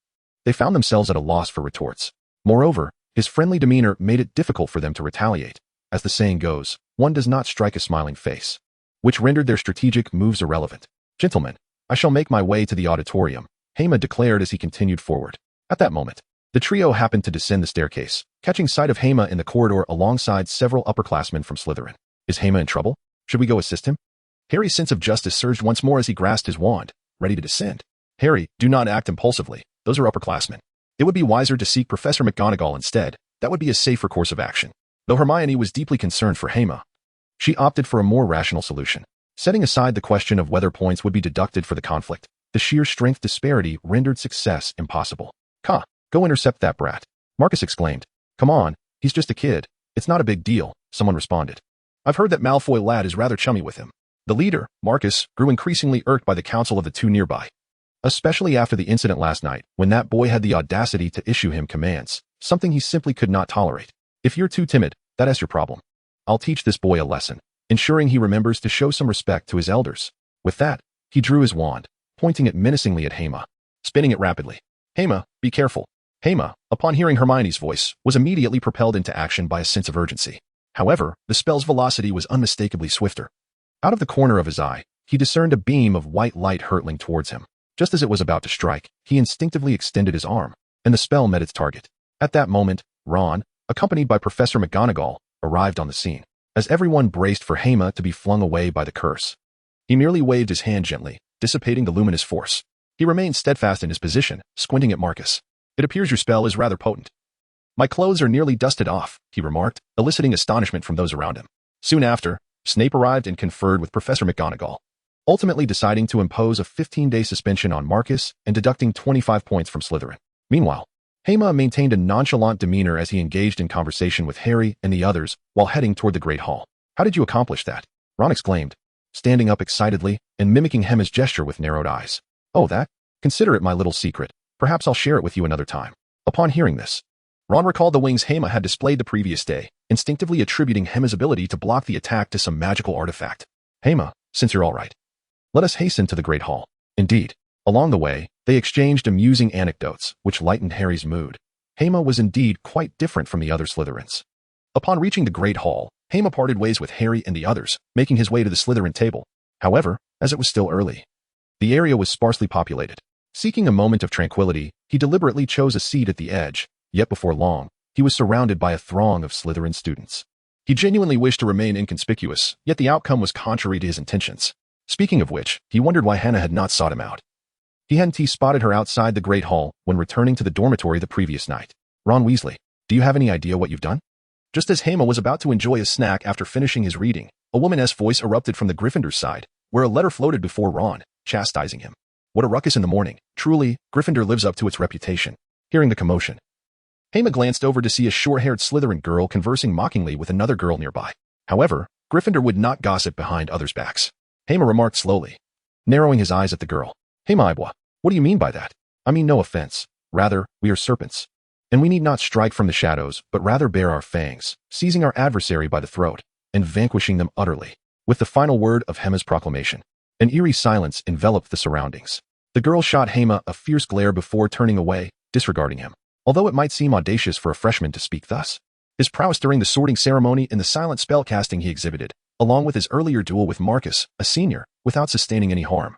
A: they found themselves at a loss for retorts. Moreover, his friendly demeanor made it difficult for them to retaliate. As the saying goes, one does not strike a smiling face, which rendered their strategic moves irrelevant. Gentlemen, I shall make my way to the auditorium, Hema declared as he continued forward. At that moment, the trio happened to descend the staircase, catching sight of Hema in the corridor alongside several upperclassmen from Slytherin. Is Hema in trouble? Should we go assist him? Harry's sense of justice surged once more as he grasped his wand, ready to descend. Harry, do not act impulsively. Those are upperclassmen. It would be wiser to seek Professor McGonagall instead. That would be a safer course of action. Though Hermione was deeply concerned for Hema, she opted for a more rational solution. Setting aside the question of whether points would be deducted for the conflict, the sheer strength disparity rendered success impossible. Go intercept that brat, Marcus exclaimed. Come on, he's just a kid. It's not a big deal, someone responded. I've heard that Malfoy lad is rather chummy with him. The leader, Marcus, grew increasingly irked by the counsel of the 2 nearby, especially after the incident last night, when that boy had the audacity to issue him commands, something he simply could not tolerate. If you're too timid, that's your problem. I'll teach this boy a lesson, ensuring he remembers to show some respect to his elders. With that, he drew his wand, pointing it menacingly at Hema, spinning it rapidly. Hema, be careful. Hema, upon hearing Hermione's voice, was immediately propelled into action by a sense of urgency. However, the spell's velocity was unmistakably swifter. Out of the corner of his eye, he discerned a beam of white light hurtling towards him. Just as it was about to strike, he instinctively extended his arm, and the spell met its target. At that moment, Ron, accompanied by Professor McGonagall, arrived on the scene. As everyone braced for Hema to be flung away by the curse, he merely waved his hand gently, dissipating the luminous force. He remained steadfast in his position, squinting at Marcus. It appears your spell is rather potent. My clothes are nearly dusted off, he remarked, eliciting astonishment from those around him. Soon after, Snape arrived and conferred with Professor McGonagall, ultimately deciding to impose a 15-day suspension on Marcus and deducting 25 points from Slytherin. Meanwhile, Hema maintained a nonchalant demeanor as he engaged in conversation with Harry and the others while heading toward the Great Hall. How did you accomplish that? Ron exclaimed, standing up excitedly and mimicking Hema's gesture with narrowed eyes. Oh, that? Consider it my little secret. Perhaps I'll share it with you another time. Upon hearing this, Ron recalled the wings Hema had displayed the previous day, instinctively attributing Hema's ability to block the attack to some magical artifact. Hema, since you're all right, let us hasten to the Great Hall. Indeed, along the way, they exchanged amusing anecdotes, which lightened Harry's mood. Hema was indeed quite different from the other Slytherins. Upon reaching the Great Hall, Hema parted ways with Harry and the others, making his way to the Slytherin table. However, as it was still early, the area was sparsely populated. Seeking a moment of tranquility, he deliberately chose a seat at the edge, yet before long, he was surrounded by a throng of Slytherin students. He genuinely wished to remain inconspicuous, yet the outcome was contrary to his intentions. Speaking of which, he wondered why Hannah had not sought him out. He hadn't spotted her outside the Great Hall when returning to the dormitory the previous night. Ron Weasley, do you have any idea what you've done? Just as Hema was about to enjoy a snack after finishing his reading, a woman's voice erupted from the Gryffindor's side, where a letter floated before Ron, chastising him. What a ruckus in the morning. Truly, Gryffindor lives up to its reputation. Hearing the commotion, Hema glanced over to see a short-haired Slytherin girl conversing mockingly with another girl nearby. However, Gryffindor would not gossip behind others' backs. Hema remarked slowly, narrowing his eyes at the girl. Hema, what do you mean by that? I mean no offense. Rather, we are serpents. And we need not strike from the shadows, but rather bare our fangs, seizing our adversary by the throat, and vanquishing them utterly. With the final word of Hema's proclamation, an eerie silence enveloped the surroundings. The girl shot Hema a fierce glare before turning away, disregarding him. Although it might seem audacious for a freshman to speak thus, his prowess during the sorting ceremony and the silent spellcasting he exhibited, along with his earlier duel with Marcus, a senior, without sustaining any harm,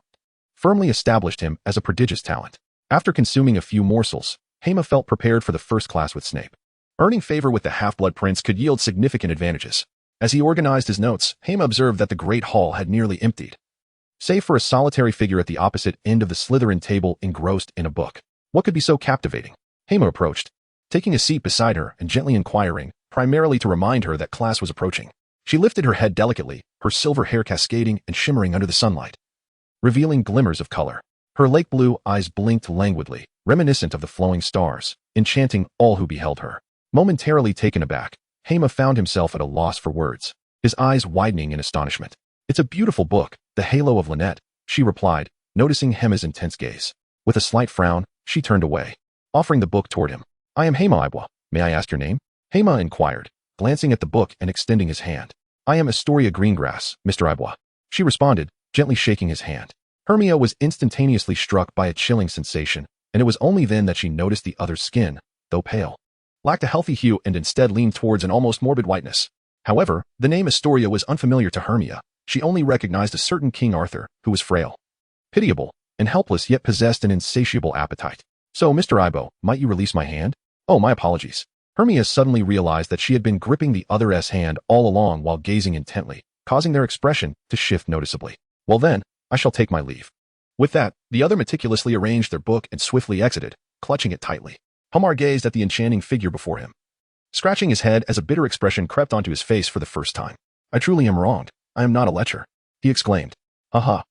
A: firmly established him as a prodigious talent. After consuming a few morsels, Hema felt prepared for the first class with Snape. Earning favor with the Half-Blood Prince could yield significant advantages. As he organized his notes, Hema observed that the Great Hall had nearly emptied, save for a solitary figure at the opposite end of the Slytherin table engrossed in a book. What could be so captivating? Hema approached, taking a seat beside her and gently inquiring, primarily to remind her that class was approaching. She lifted her head delicately, her silver hair cascading and shimmering under the sunlight, revealing glimmers of color. Her lake blue eyes blinked languidly, reminiscent of the flowing stars, enchanting all who beheld her. Momentarily taken aback, Hema found himself at a loss for words, his eyes widening in astonishment. It's a beautiful book, The Halo of Lynette, she replied, noticing Hema's intense gaze. With a slight frown, she turned away, offering the book toward him. I am Hema. May I ask your name? Hema inquired, glancing at the book and extending his hand. I am Astoria Greengrass, Mr. Ibois. She responded, gently shaking his hand. Hermione was instantaneously struck by a chilling sensation, and it was only then that she noticed the other's skin, though pale, lacked a healthy hue and instead leaned towards an almost morbid whiteness. However, the name Astoria was unfamiliar to Hermione. She only recognized a certain King Arthur, who was frail, pitiable, and helpless yet possessed an insatiable appetite. So, Mr. Ibo, might you release my hand? Oh, my apologies. Hermione suddenly realized that she had been gripping the other's hand all along while gazing intently, causing their expression to shift noticeably. Well then, I shall take my leave. With that, the other meticulously arranged their book and swiftly exited, clutching it tightly. Hamar gazed at the enchanting figure before him, scratching his head as a bitter expression crept onto his face for the first time. I truly am wronged. I am not a lecher, he exclaimed. Haha.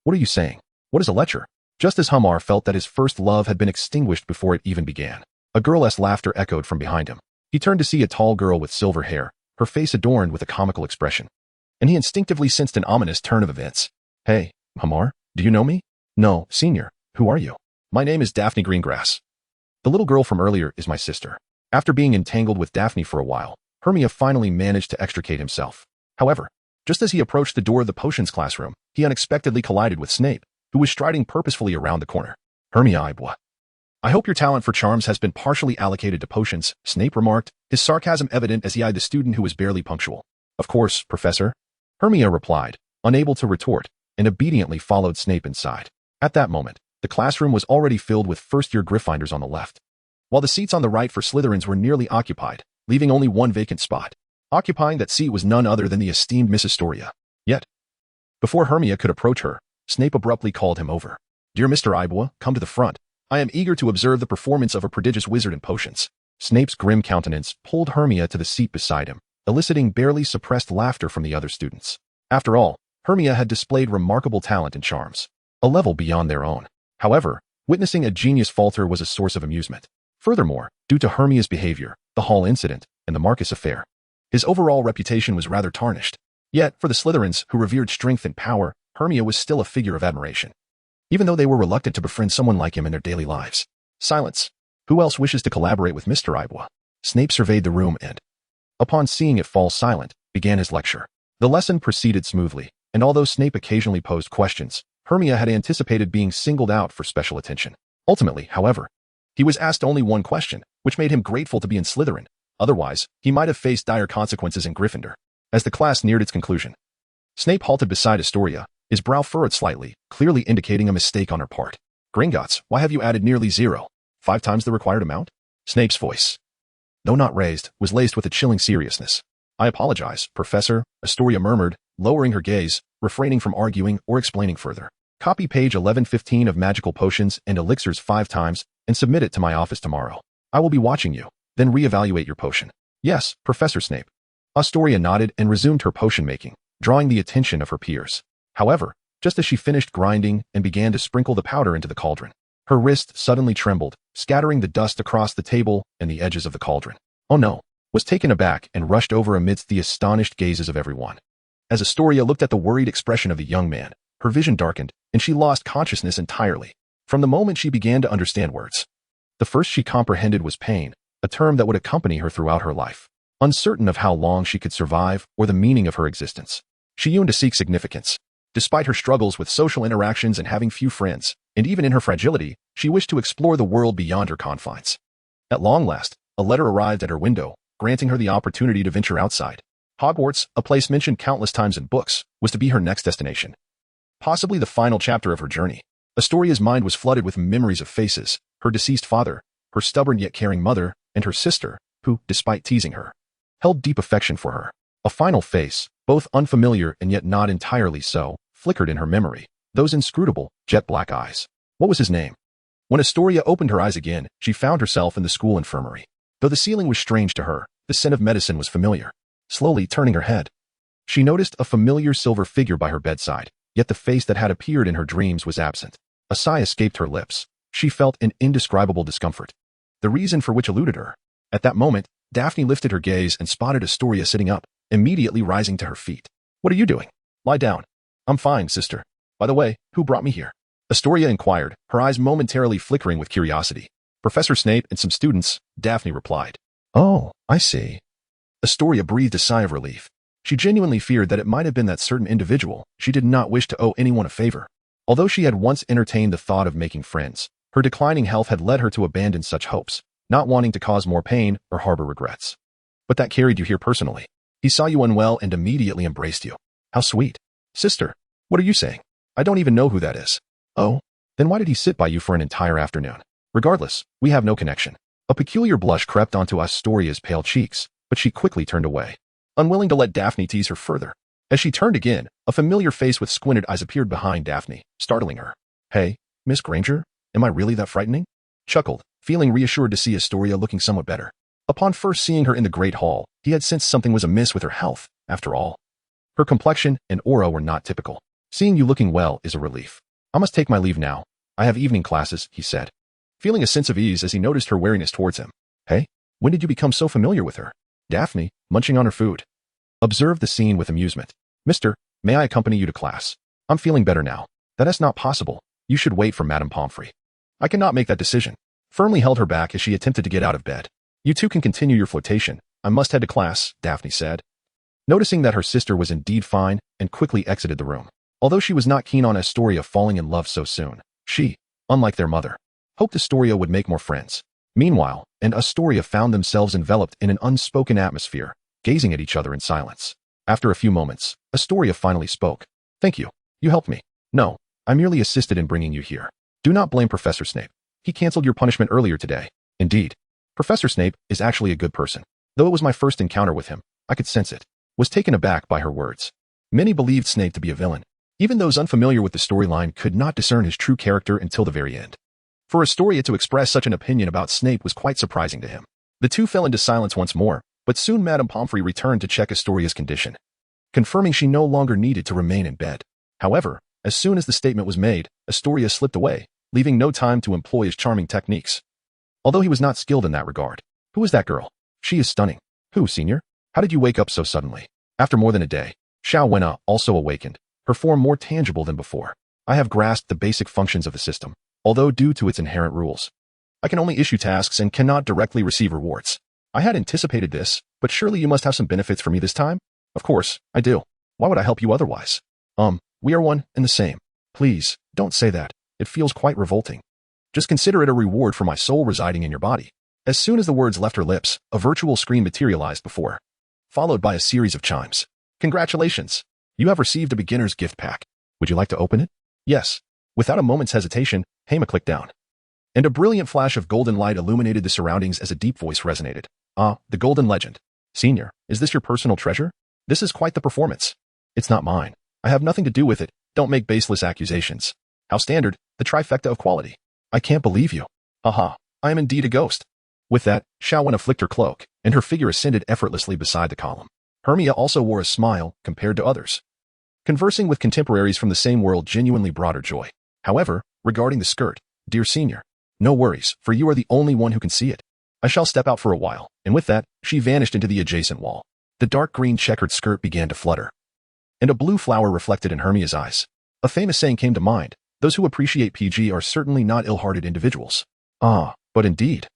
A: What are you saying? What is a lecher? Just as Hamar felt that his first love had been extinguished before it even began, a girl's laughter echoed from behind him. He turned to see a tall girl with silver hair, her face adorned with a comical expression, and he instinctively sensed an ominous turn of events. Hey, Hamar, do you know me? No, senior, who are you? My name is Daphne Greengrass. The little girl from earlier is my sister. After being entangled with Daphne for a while, Hermione finally managed to extricate himself. However, just as he approached the door of the potions classroom, he unexpectedly collided with Snape, who was striding purposefully around the corner. Hermione, I hope your talent for charms has been partially allocated to potions, Snape remarked, his sarcasm evident as he eyed the student who was barely punctual. Of course, Professor. Hermione replied, unable to retort, and obediently followed Snape inside. At that moment, the classroom was already filled with first-year Gryffindors on the left, while the seats on the right for Slytherins were nearly occupied, leaving only one vacant spot. Occupying that seat was none other than the esteemed Miss Astoria. Yet, before Hermione could approach her, Snape abruptly called him over. Dear Mr. Ibois, come to the front. I am eager to observe the performance of a prodigious wizard in potions. Snape's grim countenance pulled Hermione to the seat beside him, eliciting barely suppressed laughter from the other students. After all, Hermione had displayed remarkable talent and charms, a level beyond their own. However, witnessing a genius falter was a source of amusement. Furthermore, due to Hermione's behavior, the hall incident, and the Marcus affair, his overall reputation was rather tarnished. Yet, for the Slytherins, who revered strength and power, Hermione was still a figure of admiration, even though they were reluctant to befriend someone like him in their daily lives. Silence. Who else wishes to collaborate with Mr. Ibois? Snape surveyed the room and, upon seeing it fall silent, began his lecture. The lesson proceeded smoothly, and although Snape occasionally posed questions, Hermione had anticipated being singled out for special attention. Ultimately, however, he was asked only one question, which made him grateful to be in Slytherin. Otherwise, he might have faced dire consequences in Gryffindor. As the class neared its conclusion, Snape halted beside Astoria, his brow furrowed slightly, clearly indicating a mistake on her part. Gringotts, why have you added nearly 5 times the required amount? Snape's voice, though not raised, was laced with a chilling seriousness. I apologize, Professor, Astoria murmured, lowering her gaze, refraining from arguing or explaining further. Copy page 1115 of magical potions and elixirs 5 times and submit it to my office tomorrow. I will be watching you, then reevaluate your potion. Yes, Professor Snape. Astoria nodded and resumed her potion making, drawing the attention of her peers. However, just as she finished grinding and began to sprinkle the powder into the cauldron, her wrist suddenly trembled, scattering the dust across the table and the edges of the cauldron. Oh no, was taken aback and rushed over amidst the astonished gazes of everyone. As Astoria looked at the worried expression of the young man, her vision darkened, and she lost consciousness entirely. From the moment she began to understand words, the first she comprehended was pain, a term that would accompany her throughout her life. Uncertain of how long she could survive or the meaning of her existence, she yearned to seek significance. Despite her struggles with social interactions and having few friends, and even in her fragility, she wished to explore the world beyond her confines. At long last, a letter arrived at her window, granting her the opportunity to venture outside. Hogwarts, a place mentioned countless times in books, was to be her next destination. Possibly the final chapter of her journey. Astoria's mind was flooded with memories of faces, her deceased father, her stubborn yet caring mother, and her sister, who, despite teasing her, held deep affection for her. A final face, both unfamiliar and yet not entirely so, flickered in her memory, those inscrutable, jet-black eyes. What was his name? When Astoria opened her eyes again, she found herself in the school infirmary. Though the ceiling was strange to her, the scent of medicine was familiar. Slowly turning her head, she noticed a familiar silver figure by her bedside, yet the face that had appeared in her dreams was absent. A sigh escaped her lips. She felt an indescribable discomfort, the reason for which eluded her. At that moment, Daphne lifted her gaze and spotted Astoria sitting up, immediately rising to her feet. What are you doing? Lie down. I'm fine, sister. By the way, who brought me here? Astoria inquired, her eyes momentarily flickering with curiosity. Professor Snape and some students, Daphne replied. Oh, I see. Astoria breathed a sigh of relief. She genuinely feared that it might have been that certain individual. She did not wish to owe anyone a favor. Although she had once entertained the thought of making friends, her declining health had led her to abandon such hopes, not wanting to cause more pain or harbor regrets. But that carried you here personally. He saw you unwell and immediately embraced you. How sweet. Sister, what are you saying? I don't even know who that is. Oh, then why did he sit by you for an entire afternoon? Regardless, we have no connection. A peculiar blush crept onto Astoria's pale cheeks, but she quickly turned away, unwilling to let Daphne tease her further. As she turned again, a familiar face with squinted eyes appeared behind Daphne, startling her. Hey, Miss Granger, am I really that frightening? Chuckled, feeling reassured to see Astoria looking somewhat better. Upon first seeing her in the Great Hall, he had sensed something was amiss with her health, after all. Her complexion and aura were not typical. Seeing you looking well is a relief. I must take my leave now. I have evening classes, he said, feeling a sense of ease as he noticed her wariness towards him. Hey, when did you become so familiar with her? Daphne, munching on her food, observed the scene with amusement. Mister, may I accompany you to class? I'm feeling better now. That is not possible. You should wait for Madame Pomfrey. I cannot make that decision. Firmly held her back as she attempted to get out of bed. You two can continue your flirtation. I must head to class, Daphne said, noticing that her sister was indeed fine and quickly exited the room. Although she was not keen on Astoria falling in love so soon, she, unlike their mother, hoped Astoria would make more friends. Meanwhile, and Astoria found themselves enveloped in an unspoken atmosphere, gazing at each other in silence. After a few moments, Astoria finally spoke. Thank you. You helped me. No, I merely assisted in bringing you here. Do not blame Professor Snape. He canceled your punishment earlier today. Indeed, Professor Snape is actually a good person. Though it was my first encounter with him, I could sense it. Was taken aback by her words. Many believed Snape to be a villain. Even those unfamiliar with the storyline could not discern his true character until the very end. For Astoria to express such an opinion about Snape was quite surprising to him. The two fell into silence once more, but soon Madame Pomfrey returned to check Astoria's condition, confirming she no longer needed to remain in bed. However, as soon as the statement was made, Astoria slipped away, leaving no time to employ his charming techniques. Although he was not skilled in that regard. Who is that girl? She is stunning. Who, senior? How did you wake up so suddenly? After more than a day, Xiao Wenna also awakened, her form more tangible than before. I have grasped the basic functions of the system, although due to its inherent rules, I can only issue tasks and cannot directly receive rewards. I had anticipated this, but surely you must have some benefits for me this time? Of course, I do. Why would I help you otherwise? We are one and the same. Please, don't say that. It feels quite revolting. Just consider it a reward for my soul residing in your body. As soon as the words left her lips, a virtual screen materialized before her, followed by a series of chimes. Congratulations! You have received a beginner's gift pack. Would you like to open it? Yes. Without a moment's hesitation, Hema clicked down, and a brilliant flash of golden light illuminated the surroundings as a deep voice resonated. Ah, the golden legend. Senior, is this your personal treasure? This is quite the performance. It's not mine. I have nothing to do with it. Don't make baseless accusations. How standard, the trifecta of quality. I can't believe you. Haha, I am indeed a ghost. With that, Xiao Wenna flicked her cloak, and her figure ascended effortlessly beside the column. Hermione also wore a smile compared to others. Conversing with contemporaries from the same world genuinely brought her joy. However, regarding the skirt, dear senior, no worries, for you are the only one who can see it. I shall step out for a while, and with that, she vanished into the adjacent wall. The dark green checkered skirt began to flutter, and a blue flower reflected in Hermione's eyes. A famous saying came to mind: those who appreciate PG are certainly not ill-hearted individuals. Ah, but indeed.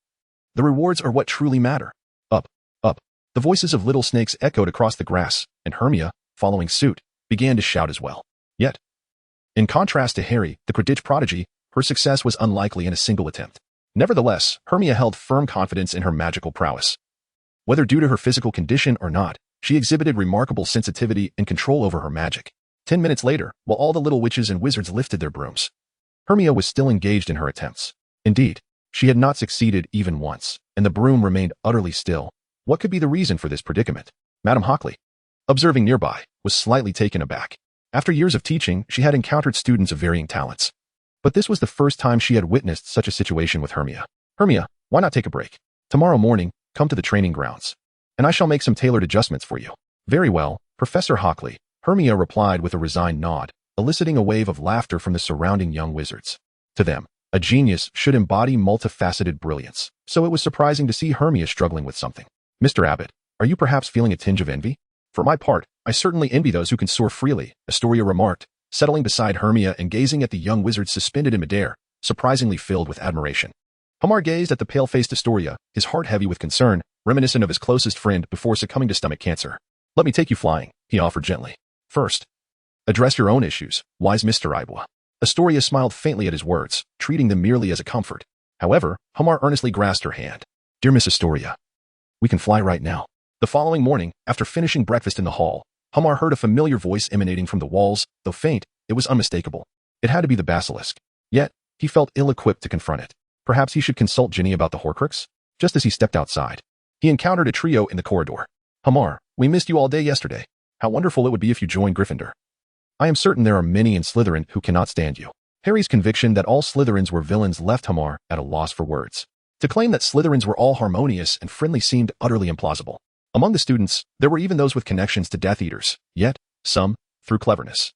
A: The rewards are what truly matter. Up, up. The voices of little snakes echoed across the grass, and Hermione, following suit, began to shout as well. Yet, in contrast to Harry, the Quidditch prodigy, her success was unlikely in a single attempt. Nevertheless, Hermione held firm confidence in her magical prowess. Whether due to her physical condition or not, she exhibited remarkable sensitivity and control over her magic. 10 minutes later, while all the little witches and wizards lifted their brooms, Hermione was still engaged in her attempts. Indeed, she had not succeeded even once, and the broom remained utterly still. What could be the reason for this predicament? Madame Hockley, observing nearby, was slightly taken aback. After years of teaching, she had encountered students of varying talents. But this was the first time she had witnessed such a situation with Hermione. Hermione, why not take a break? Tomorrow morning, come to the training grounds, and I shall make some tailored adjustments for you. Very well, Professor Hockley, Hermione replied with a resigned nod, eliciting a wave of laughter from the surrounding young wizards. To them, a genius should embody multifaceted brilliance, so it was surprising to see Hermione struggling with something. Mr. Abbott, are you perhaps feeling a tinge of envy? For my part, I certainly envy those who can soar freely, Astoria remarked, settling beside Hermione and gazing at the young wizard suspended in midair, surprisingly filled with admiration. Hamar gazed at the pale-faced Astoria, his heart heavy with concern, reminiscent of his closest friend before succumbing to stomach cancer. Let me take you flying, he offered gently. First, address your own issues, wise Mr. Ibwa. Astoria smiled faintly at his words, treating them merely as a comfort. However, Hamar earnestly grasped her hand. Dear Miss Astoria, we can fly right now. The following morning, after finishing breakfast in the hall, Hamar heard a familiar voice emanating from the walls. Though faint, it was unmistakable. It had to be the basilisk. Yet, he felt ill-equipped to confront it. Perhaps he should consult Ginny about the Horcrux? Just as he stepped outside, he encountered a trio in the corridor. Hamar, we missed you all day yesterday. How wonderful it would be if you joined Gryffindor. I am certain there are many in Slytherin who cannot stand you. Harry's conviction that all Slytherins were villains left Hamar at a loss for words. To claim that Slytherins were all harmonious and friendly seemed utterly implausible. Among the students, there were even those with connections to Death Eaters, yet, some, through cleverness,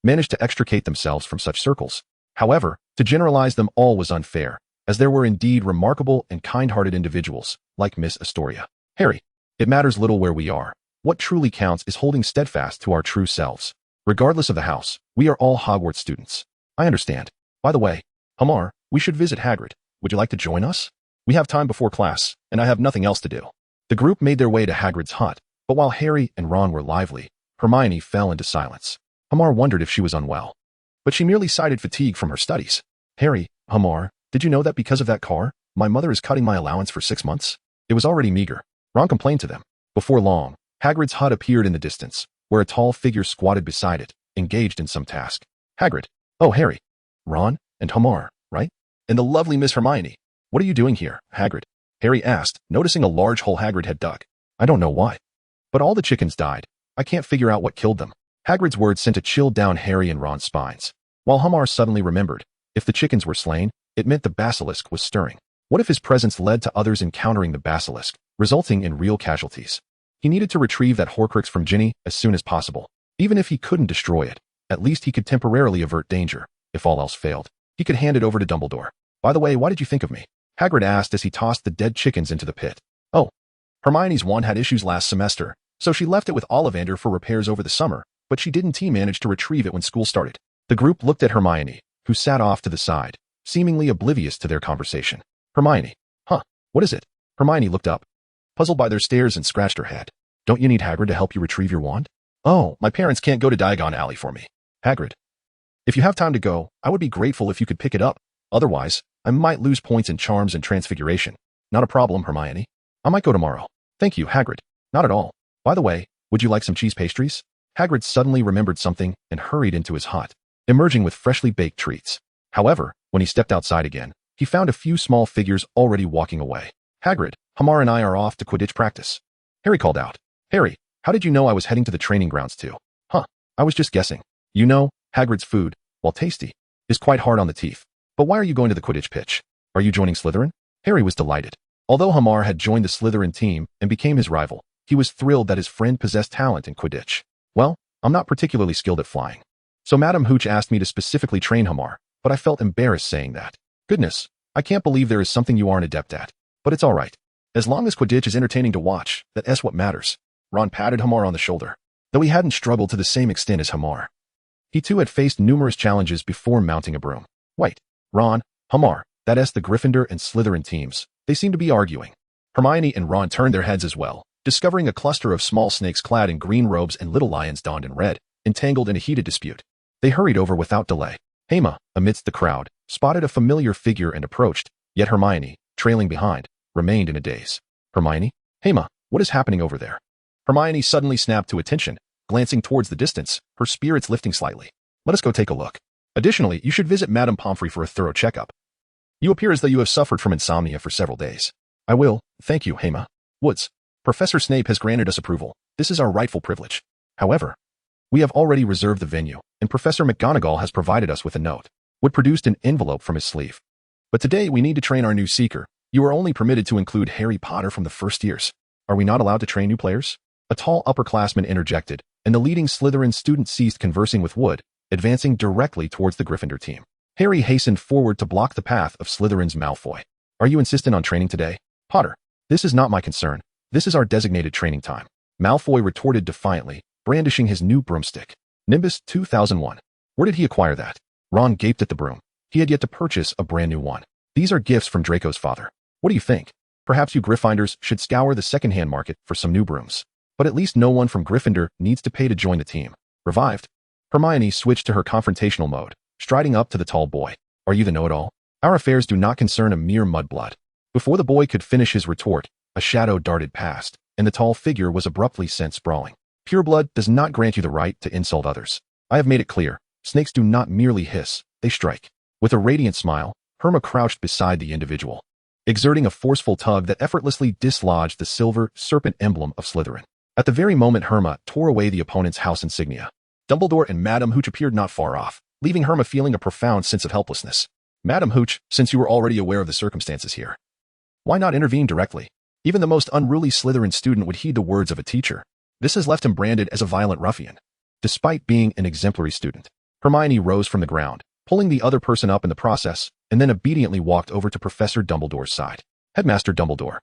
A: managed to extricate themselves from such circles. However, to generalize them all was unfair, as there were indeed remarkable and kind-hearted individuals, like Miss Astoria. Harry, it matters little where we are. What truly counts is holding steadfast to our true selves. Regardless of the house, we are all Hogwarts students. I understand. By the way, Hamar, we should visit Hagrid. Would you like to join us? We have time before class, and I have nothing else to do. The group made their way to Hagrid's hut, but while Harry and Ron were lively, Hermione fell into silence. Hamar wondered if she was unwell, but she merely cited fatigue from her studies. Harry, Hamar, did you know that because of that car, my mother is cutting my allowance for 6 months? It was already meager. Ron complained to them. Before long, Hagrid's hut appeared in the distance, where a tall figure squatted beside it, engaged in some task. Hagrid. Oh, Harry. Ron and Hamar, right? And the lovely Miss Hermione. What are you doing here, Hagrid? Harry asked, noticing a large hole Hagrid had dug. I don't know why. But all the chickens died. I can't figure out what killed them. Hagrid's words sent a chill down Harry and Ron's spines. While Hamar suddenly remembered, if the chickens were slain, it meant the basilisk was stirring. What if his presence led to others encountering the basilisk, resulting in real casualties? He needed to retrieve that Horcrux from Ginny as soon as possible. Even if he couldn't destroy it, at least he could temporarily avert danger. If all else failed, he could hand it over to Dumbledore. By the way, why did you think of me? Hagrid asked as he tossed the dead chickens into the pit. Oh, Hermione's wand had issues last semester, so she left it with Ollivander for repairs over the summer, but she didn't manage to retrieve it when school started. The group looked at Hermione, who sat off to the side, seemingly oblivious to their conversation. Hermione. Huh, what is it? Hermione looked up, puzzled by their stares, and scratched her head. Don't you need Hagrid to help you retrieve your wand? Oh, my parents can't go to Diagon Alley for me. Hagrid. If you have time to go, I would be grateful if you could pick it up. Otherwise, I might lose points in charms and transfiguration. Not a problem, Hermione. I might go tomorrow. Thank you, Hagrid. Not at all. By the way, would you like some cheese pastries? Hagrid suddenly remembered something and hurried into his hut, emerging with freshly baked treats. However, when he stepped outside again, he found a few small figures already walking away. Hagrid, Hamar and I are off to Quidditch practice. Harry called out. Harry, how did you know I was heading to the training grounds too? Huh, I was just guessing. You know, Hagrid's food, while tasty, is quite hard on the teeth. But why are you going to the Quidditch pitch? Are you joining Slytherin? Harry was delighted. Although Hamar had joined the Slytherin team and became his rival, he was thrilled that his friend possessed talent in Quidditch. Well, I'm not particularly skilled at flying. So Madame Hooch asked me to specifically train Hamar, but I felt embarrassed saying that. Goodness, I can't believe there is something you aren't adept at. But it's all right. As long as Quidditch is entertaining to watch, that's what matters. Ron patted Hamar on the shoulder. though he hadn't struggled to the same extent as Hema. He too had faced numerous challenges before mounting a broom. Wait, Ron, Hema, that's the Gryffindor and Slytherin teams. They seem to be arguing. Hermione and Ron turned their heads as well, discovering a cluster of small snakes clad in green robes and little lions donned in red, entangled in a heated dispute. They hurried over without delay. Hema, amidst the crowd, spotted a familiar figure and approached, yet Hermione, trailing behind, remained in a daze. Hermione? Hema, what is happening over there? Hermione suddenly snapped to attention, glancing towards the distance, her spirits lifting slightly. Let us go take a look. Additionally, you should visit Madame Pomfrey for a thorough checkup. You appear as though you have suffered from insomnia for several days. I will, thank you, Hema. Woods. Professor Snape has granted us approval. This is our rightful privilege. However, we have already reserved the venue, and Professor McGonagall has provided us with a note. Wood produced an envelope from his sleeve. But today we need to train our new seeker. You are only permitted to include Harry Potter from the first years. Are we not allowed to train new players? A tall upperclassman interjected, and the leading Slytherin student ceased conversing with Wood, advancing directly towards the Gryffindor team. Harry hastened forward to block the path of Slytherin's Malfoy. Are you insistent on training today? Potter, this is not my concern. This is our designated training time. Malfoy retorted defiantly, brandishing his new broomstick. Nimbus 2001. Where did he acquire that? Ron gaped at the broom. He had yet to purchase a brand new one. These are gifts from Draco's father. What do you think? Perhaps you Gryffindors should scour the second-hand market for some new brooms. But at least no one from Gryffindor needs to pay to join the team. Revived. Hermione switched to her confrontational mode, striding up to the tall boy. Are you the know-it-all? Our affairs do not concern a mere mudblood. Before the boy could finish his retort, a shadow darted past, and the tall figure was abruptly sent sprawling. Pureblood does not grant you the right to insult others. I have made it clear. Snakes do not merely hiss, they strike. With a radiant smile, Hema crouched beside the individual, exerting a forceful tug that effortlessly dislodged the silver serpent emblem of Slytherin. At the very moment Hema tore away the opponent's house insignia, Dumbledore and Madame Hooch appeared not far off, leaving Hema feeling a profound sense of helplessness. Madame Hooch, since you were already aware of the circumstances here, why not intervene directly? Even the most unruly Slytherin student would heed the words of a teacher. This has left him branded as a violent ruffian. Despite being an exemplary student, Hermione rose from the ground, pulling the other person up in the process, and then obediently walked over to Professor Dumbledore's side. Headmaster Dumbledore.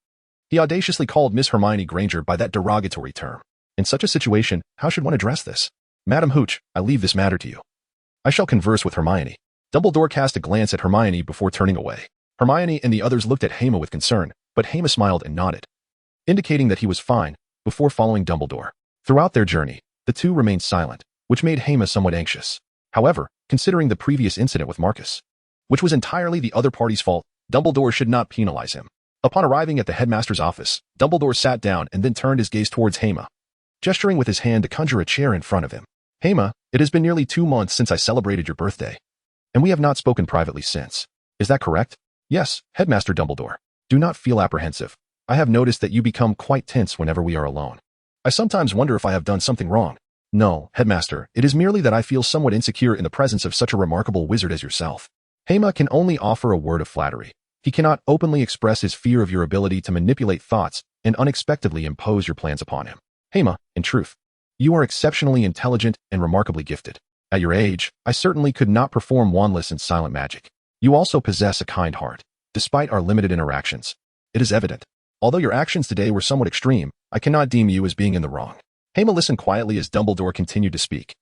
A: He audaciously called Miss Hermione Granger by that derogatory term. In such a situation, how should one address this? Madame Hooch, I leave this matter to you. I shall converse with Hermione. Dumbledore cast a glance at Hermione before turning away. Hermione and the others looked at Hema with concern, but Hema smiled and nodded, indicating that he was fine, before following Dumbledore. Throughout their journey, the two remained silent, which made Hema somewhat anxious. However, considering the previous incident with Marcus, which was entirely the other party's fault, Dumbledore should not penalize him. Upon arriving at the headmaster's office, Dumbledore sat down and then turned his gaze towards Hema, gesturing with his hand to conjure a chair in front of him. Hema, it has been nearly 2 months since I celebrated your birthday, and we have not spoken privately since. Is that correct? Yes, Headmaster Dumbledore. Do not feel apprehensive. I have noticed that you become quite tense whenever we are alone. I sometimes wonder if I have done something wrong. No, Headmaster, it is merely that I feel somewhat insecure in the presence of such a remarkable wizard as yourself. Hema can only offer a word of flattery. He cannot openly express his fear of your ability to manipulate thoughts and unexpectedly impose your plans upon him. Hema, in truth, you are exceptionally intelligent and remarkably gifted. At your age, I certainly could not perform wandless and silent magic. You also possess a kind heart. Despite our limited interactions, it is evident. Although your actions today were somewhat extreme, I cannot deem you as being in the wrong. Hema listened quietly as Dumbledore continued to speak,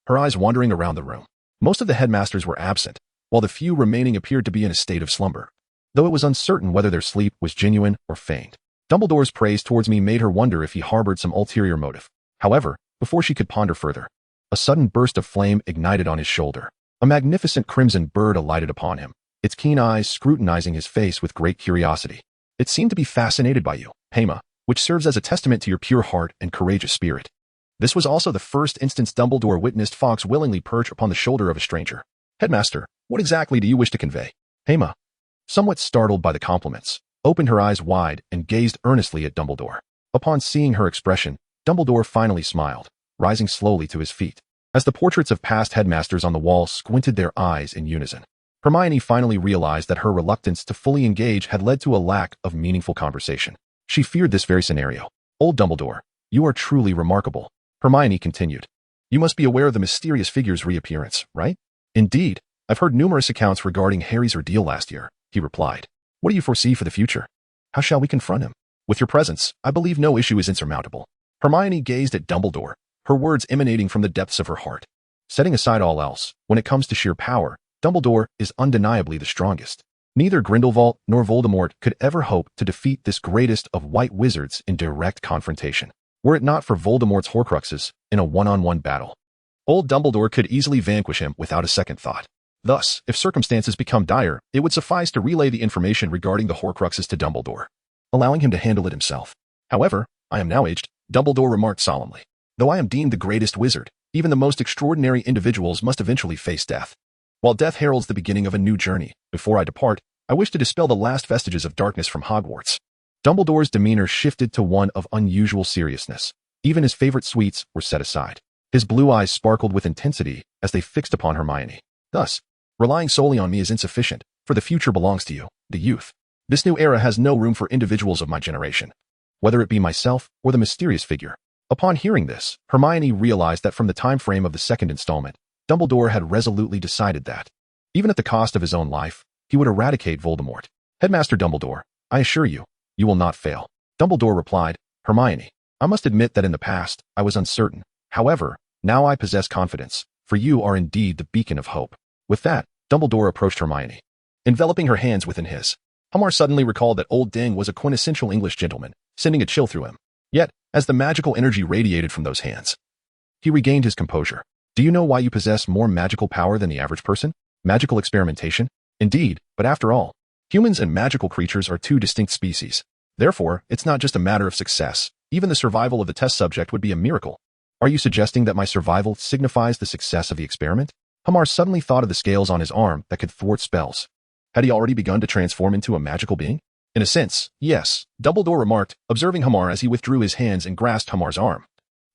A: her eyes wandering around the room. Most of the headmasters were absent, while the few remaining appeared to be in a state of slumber, though it was uncertain whether their sleep was genuine or feigned. Dumbledore's praise towards me made her wonder if he harbored some ulterior motive. However, before she could ponder further, a sudden burst of flame ignited on his shoulder. A magnificent crimson bird alighted upon him, its keen eyes scrutinizing his face with great curiosity. It seemed to be fascinated by you, Hema, which serves as a testament to your pure heart and courageous spirit. This was also the first instance Dumbledore witnessed Fawkes willingly perch upon the shoulder of a stranger. Headmaster, what exactly do you wish to convey? Hema, somewhat startled by the compliments, opened her eyes wide and gazed earnestly at Dumbledore. Upon seeing her expression, Dumbledore finally smiled, rising slowly to his feet. As the portraits of past headmasters on the wall squinted their eyes in unison, Hermione finally realized that her reluctance to fully engage had led to a lack of meaningful conversation. She feared this very scenario. Old Dumbledore, you are truly remarkable. Hermione continued. You must be aware of the mysterious figure's reappearance, right? Indeed, I've heard numerous accounts regarding Harry's ordeal last year, he replied. What do you foresee for the future? How shall we confront him? With your presence, I believe no issue is insurmountable. Hermione gazed at Dumbledore, her words emanating from the depths of her heart. Setting aside all else, when it comes to sheer power, Dumbledore is undeniably the strongest. Neither Grindelwald nor Voldemort could ever hope to defeat this greatest of white wizards in direct confrontation, were it not for Voldemort's Horcruxes in a one-on-one battle. Old Dumbledore could easily vanquish him without a second thought. Thus, if circumstances become dire, it would suffice to relay the information regarding the Horcruxes to Dumbledore, allowing him to handle it himself. However, I am now aged, Dumbledore remarked solemnly. Though I am deemed the greatest wizard, even the most extraordinary individuals must eventually face death. While death heralds the beginning of a new journey, before I depart, I wish to dispel the last vestiges of darkness from Hogwarts. Dumbledore's demeanor shifted to one of unusual seriousness. Even his favorite sweets were set aside. His blue eyes sparkled with intensity as they fixed upon Hermione. Thus, relying solely on me is insufficient, for the future belongs to you, the youth. This new era has no room for individuals of my generation, whether it be myself or the mysterious figure. Upon hearing this, Hermione realized that from the time frame of the second installment, Dumbledore had resolutely decided that, even at the cost of his own life, he would eradicate Voldemort. Headmaster Dumbledore, I assure you, you will not fail. Dumbledore replied, Hermione, I must admit that in the past, I was uncertain. However, now I possess confidence, for you are indeed the beacon of hope. With that, Dumbledore approached Hermione, enveloping her hands within his. Humar suddenly recalled that old Ding was a quintessential English gentleman, sending a chill through him. Yet, as the magical energy radiated from those hands, he regained his composure. Do you know why you possess more magical power than the average person? Magical experimentation? Indeed, but after all, humans and magical creatures are two distinct species. Therefore, it's not just a matter of success. Even the survival of the test subject would be a miracle. Are you suggesting that my survival signifies the success of the experiment? Hamar suddenly thought of the scales on his arm that could thwart spells. Had he already begun to transform into a magical being? In a sense, yes, Dumbledore remarked, observing Hamar as he withdrew his hands and grasped Hamar's arm,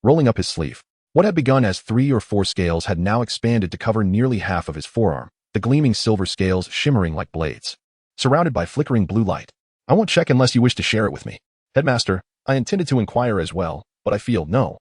A: rolling up his sleeve. What had begun as 3 or 4 scales had now expanded to cover nearly half of his forearm, the gleaming silver scales shimmering like blades, surrounded by flickering blue light. I won't check unless you wish to share it with me. Headmaster, I intended to inquire as well, but I feel no.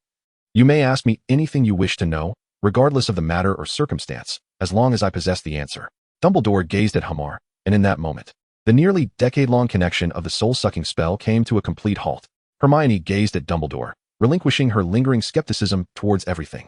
A: You may ask me anything you wish to know, regardless of the matter or circumstance, as long as I possess the answer. Dumbledore gazed at Hamar, and in that moment, the nearly decade-long connection of the soul-sucking spell came to a complete halt. Hermione gazed at Dumbledore, relinquishing her lingering skepticism towards everything.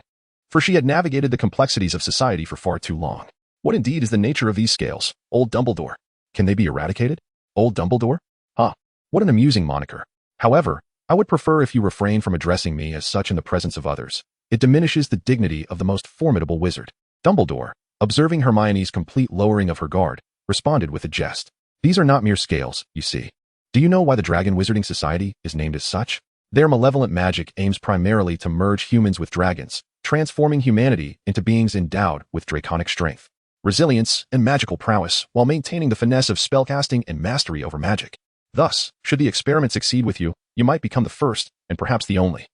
A: For she had navigated the complexities of society for far too long. What indeed is the nature of these scales, Old Dumbledore? Can they be eradicated? Old Dumbledore? Ah, what an amusing moniker. However, I would prefer if you refrain from addressing me as such in the presence of others. It diminishes the dignity of the most formidable wizard. Dumbledore, observing Hermione's complete lowering of her guard, responded with a jest. These are not mere scales, you see. Do you know why the Dragon Wizarding Society is named as such? Their malevolent magic aims primarily to merge humans with dragons, transforming humanity into beings endowed with draconic strength, resilience, and magical prowess, while maintaining the finesse of spellcasting and mastery over magic. Thus, should the experiment succeed with you, you might become the first, and perhaps the only,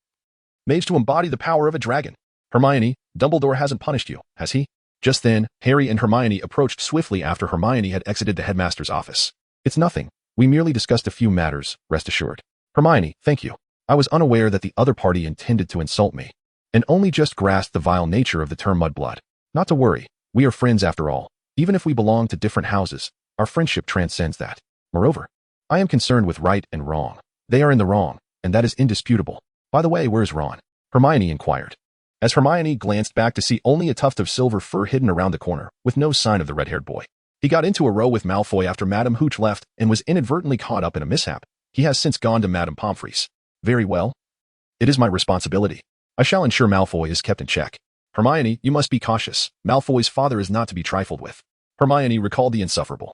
A: mage to embody the power of a dragon. Hermione, Dumbledore hasn't punished you, has he? Just then, Harry and Hermione approached swiftly after Hermione had exited the headmaster's office. It's nothing. We merely discussed a few matters, rest assured. Hermione, thank you. I was unaware that the other party intended to insult me, and only just grasped the vile nature of the term mudblood. Not to worry, we are friends after all. Even if we belong to different houses, our friendship transcends that. Moreover, I am concerned with right and wrong. They are in the wrong, and that is indisputable. By the way, where's Ron? Hermione inquired, as Hermione glanced back to see only a tuft of silver fur hidden around the corner, with no sign of the red-haired boy. He got into a row with Malfoy after Madame Hooch left and was inadvertently caught up in a mishap. He has since gone to Madame Pomfrey's. Very well. It is my responsibility. I shall ensure Malfoy is kept in check. Hermione, you must be cautious. Malfoy's father is not to be trifled with. Hermione recalled the insufferable,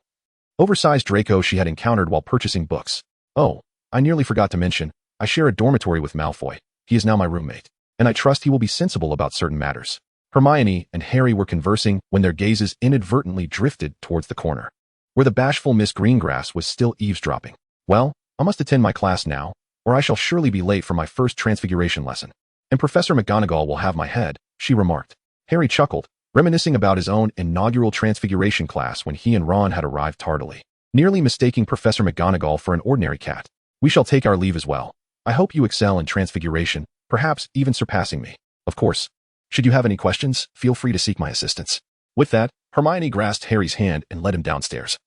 A: oversized Draco she had encountered while purchasing books. Oh, I nearly forgot to mention, I share a dormitory with Malfoy. He is now my roommate, and I trust he will be sensible about certain matters. Hermione and Harry were conversing when their gazes inadvertently drifted towards the corner, where the bashful Miss Greengrass was still eavesdropping. Well, I must attend my class now, or I shall surely be late for my first transfiguration lesson. And Professor McGonagall will have my head, she remarked. Harry chuckled, reminiscing about his own inaugural transfiguration class when he and Ron had arrived tardily, nearly mistaking Professor McGonagall for an ordinary cat. We shall take our leave as well. I hope you excel in transfiguration, perhaps even surpassing me. Of course, should you have any questions, feel free to seek my assistance. With that, Hermione grasped Harry's hand and led him downstairs,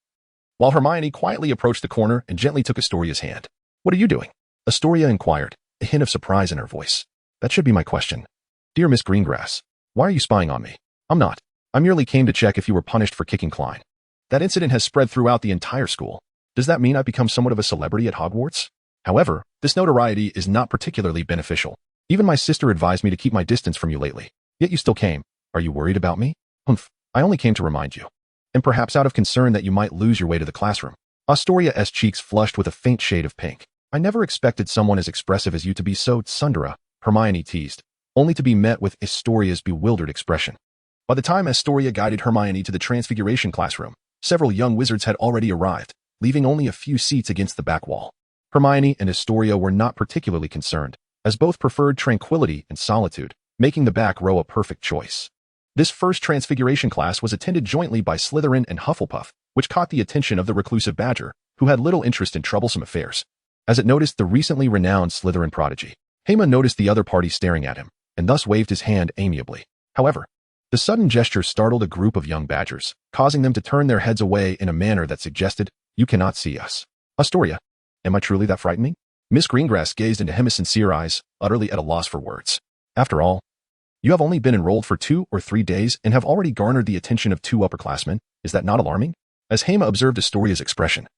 A: while Hermione quietly approached the corner and gently took Astoria's hand. What are you doing? Astoria inquired, a hint of surprise in her voice. That should be my question. Dear Miss Greengrass, why are you spying on me? I'm not. I merely came to check if you were punished for kicking Klein. That incident has spread throughout the entire school. Does that mean I've become somewhat of a celebrity at Hogwarts? However, this notoriety is not particularly beneficial. Even my sister advised me to keep my distance from you lately. Yet you still came. Are you worried about me? Humph, I only came to remind you. And perhaps out of concern that you might lose your way to the classroom. Astoria's cheeks flushed with a faint shade of pink. I never expected someone as expressive as you to be so tsundere, Hermione teased, only to be met with Astoria's bewildered expression. By the time Astoria guided Hermione to the Transfiguration classroom, several young wizards had already arrived, leaving only a few seats against the back wall. Hermione and Astoria were not particularly concerned, as both preferred tranquility and solitude, making the back row a perfect choice. This first Transfiguration class was attended jointly by Slytherin and Hufflepuff, which caught the attention of the reclusive Badger, who had little interest in troublesome affairs. As it noticed the recently renowned Slytherin prodigy, Hema noticed the other party staring at him, and thus waved his hand amiably. However, the sudden gesture startled a group of young Badgers, causing them to turn their heads away in a manner that suggested, "You cannot see us." Astoria, am I truly that frightening? Miss Greengrass gazed into Hema's sincere eyes, utterly at a loss for words. After all, you have only been enrolled for 2 or 3 days and have already garnered the attention of 2 upperclassmen. Is that not alarming? As Hema observed Astoria's expression,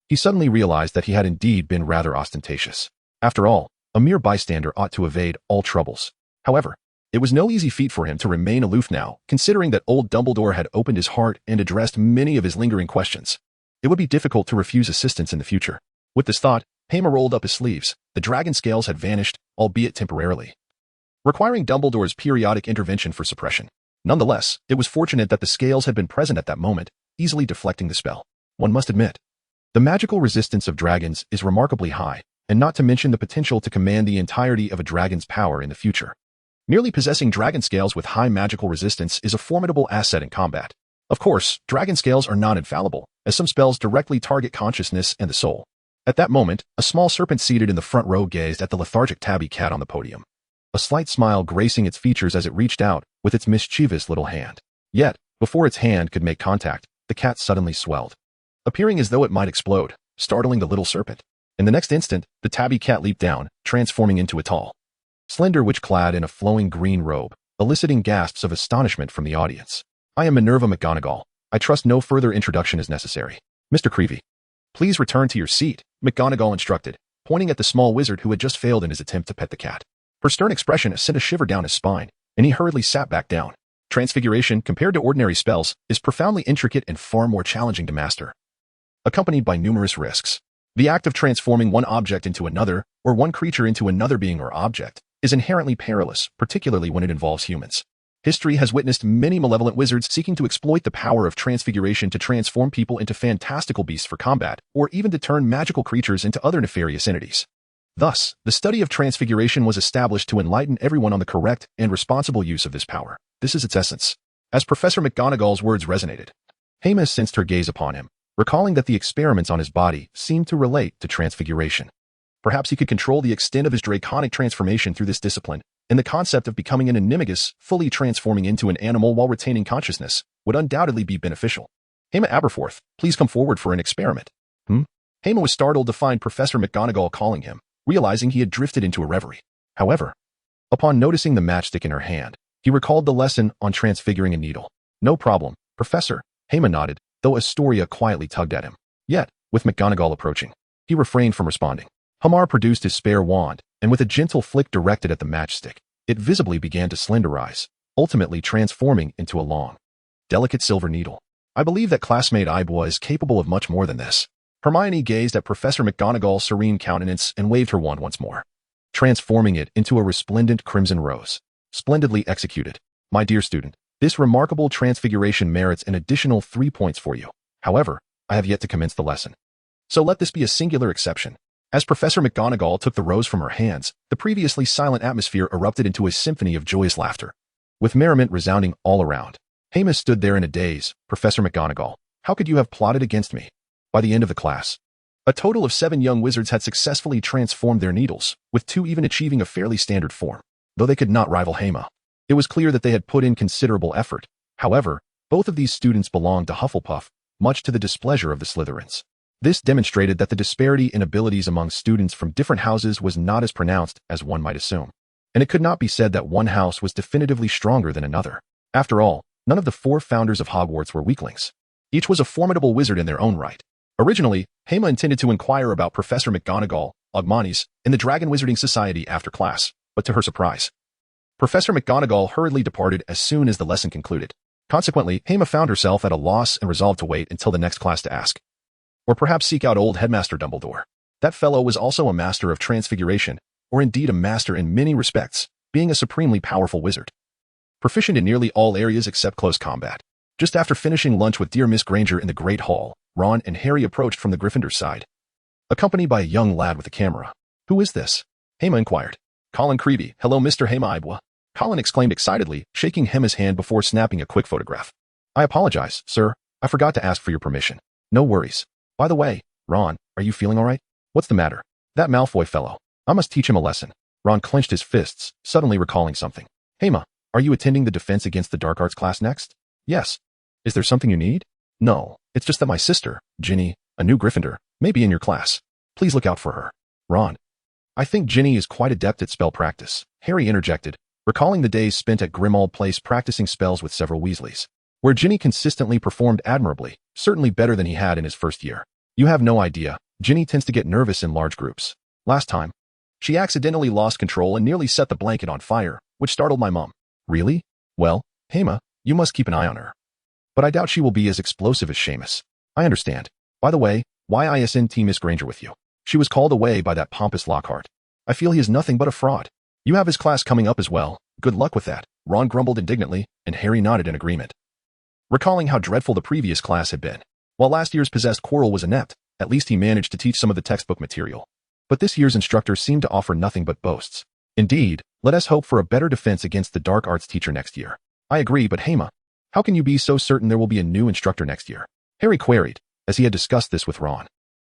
A: he suddenly realized that he had indeed been rather ostentatious. After all, a mere bystander ought to evade all troubles. However, it was no easy feat for him to remain aloof now, considering that old Dumbledore had opened his heart and addressed many of his lingering questions. It would be difficult to refuse assistance in the future. With this thought, Hema rolled up his sleeves. The dragon scales had vanished, albeit temporarily, requiring Dumbledore's periodic intervention for suppression. Nonetheless, it was fortunate that the scales had been present at that moment, easily deflecting the spell. One must admit, the magical resistance of dragons is remarkably high, and not to mention the potential to command the entirety of a dragon's power in the future. Merely possessing dragon scales with high magical resistance is a formidable asset in combat. Of course, dragon scales are not infallible, as some spells directly target consciousness and the soul. At that moment, a small serpent seated in the front row gazed at the lethargic tabby cat on the podium, a slight smile gracing its features as it reached out with its mischievous little hand. Yet, before its hand could make contact, the cat suddenly swelled, appearing as though it might explode, startling the little serpent. In the next instant, the tabby cat leaped down, transforming into a tall, slender witch clad in a flowing green robe, eliciting gasps of astonishment from the audience. I am Minerva McGonagall. I trust no further introduction is necessary. Mr. Creevy, please return to your seat, McGonagall instructed, pointing at the small wizard who had just failed in his attempt to pet the cat. Her stern expression sent a shiver down his spine, and he hurriedly sat back down. Transfiguration, compared to ordinary spells, is profoundly intricate and far more challenging to master, accompanied by numerous risks. The act of transforming one object into another, or one creature into another being or object, is inherently perilous, particularly when it involves humans. History has witnessed many malevolent wizards seeking to exploit the power of transfiguration to transform people into fantastical beasts for combat, or even to turn magical creatures into other nefarious entities. Thus, the study of transfiguration was established to enlighten everyone on the correct and responsible use of this power. This is its essence. As Professor McGonagall's words resonated, Hema sensed her gaze upon him, recalling that the experiments on his body seemed to relate to transfiguration. Perhaps he could control the extent of his draconic transformation through this discipline, and the concept of becoming an animagus, fully transforming into an animal while retaining consciousness, would undoubtedly be beneficial. Hema Aberforth, please come forward for an experiment. Hema was startled to find Professor McGonagall calling him, realizing he had drifted into a reverie. However, upon noticing the matchstick in her hand, he recalled the lesson on transfiguring a needle. No problem, Professor, Hema nodded, though Astoria quietly tugged at him. Yet, with McGonagall approaching, he refrained from responding. Hamar produced his spare wand, and with a gentle flick directed at the matchstick, it visibly began to slenderize, ultimately transforming into a long, delicate silver needle. I believe that classmate Ibwa is capable of much more than this. Hermione gazed at Professor McGonagall's serene countenance and waved her wand once more, transforming it into a resplendent crimson rose. Splendidly executed. My dear student, this remarkable transfiguration merits an additional 3 points for you. However, I have yet to commence the lesson, so let this be a singular exception. As Professor McGonagall took the rose from her hands, the previously silent atmosphere erupted into a symphony of joyous laughter, with merriment resounding all around. Hema stood there in a daze. Professor McGonagall, how could you have plotted against me? By the end of the class, a total of 7 young wizards had successfully transformed their needles, with 2 even achieving a fairly standard form. Though they could not rival Hema, it was clear that they had put in considerable effort. However, both of these students belonged to Hufflepuff, much to the displeasure of the Slytherins. This demonstrated that the disparity in abilities among students from different houses was not as pronounced as one might assume. and it could not be said that one house was definitively stronger than another. After all, none of the 4 founders of Hogwarts were weaklings. Each was a formidable wizard in their own right. Originally, Hema intended to inquire about Professor McGonagall, Ogmanis, in the Dragon Wizarding Society after class, but to her surprise, Professor McGonagall hurriedly departed as soon as the lesson concluded. Consequently, Hema found herself at a loss and resolved to wait until the next class to ask. Or perhaps seek out old Headmaster Dumbledore. That fellow was also a master of transfiguration, or indeed a master in many respects, being a supremely powerful wizard. Proficient in nearly all areas except close combat. Just after finishing lunch with dear Miss Granger in the Great Hall, Ron and Harry approached from the Gryffindor side, accompanied by a young lad with a camera. "Who is this?" Hema inquired. "Colin Creevy. Hello, Mr. Hema Ibwa." Colin exclaimed excitedly, shaking Hema's hand before snapping a quick photograph. "I apologize, sir. I forgot to ask for your permission." "No worries. By the way, Ron, are you feeling all right?" "What's the matter?" "That Malfoy fellow. I must teach him a lesson." Ron clenched his fists, suddenly recalling something. "Hema, are you attending the Defense Against the Dark Arts class next?" "Yes." "Is there something you need?" "No, it's just that my sister, Ginny, a new Gryffindor, may be in your class. Please look out for her." "Ron, I think Ginny is quite adept at spell practice," Harry interjected, recalling the days spent at Grimmauld Place practicing spells with several Weasleys, where Ginny consistently performed admirably, certainly better than he had in his first year. "You have no idea. Ginny tends to get nervous in large groups. Last time, she accidentally lost control and nearly set the blanket on fire, which startled my mom." "Really? Well, Hema, you must keep an eye on her. But I doubt she will be as explosive as Seamus." "I understand. By the way, why isn't Miss Granger with you?" "She was called away by that pompous Lockhart. I feel he is nothing but a fraud." "You have his class coming up as well. Good luck with that," Ron grumbled indignantly, and Harry nodded in agreement, recalling how dreadful the previous class had been. While last year's possessed Quirrell was inept, at least he managed to teach some of the textbook material. But this year's instructor seemed to offer nothing but boasts. Indeed, let us hope for a better defense against the dark arts teacher next year. "I agree, but Hema, how can you be so certain there will be a new instructor next year?" Harry queried, as he had discussed this with Ron,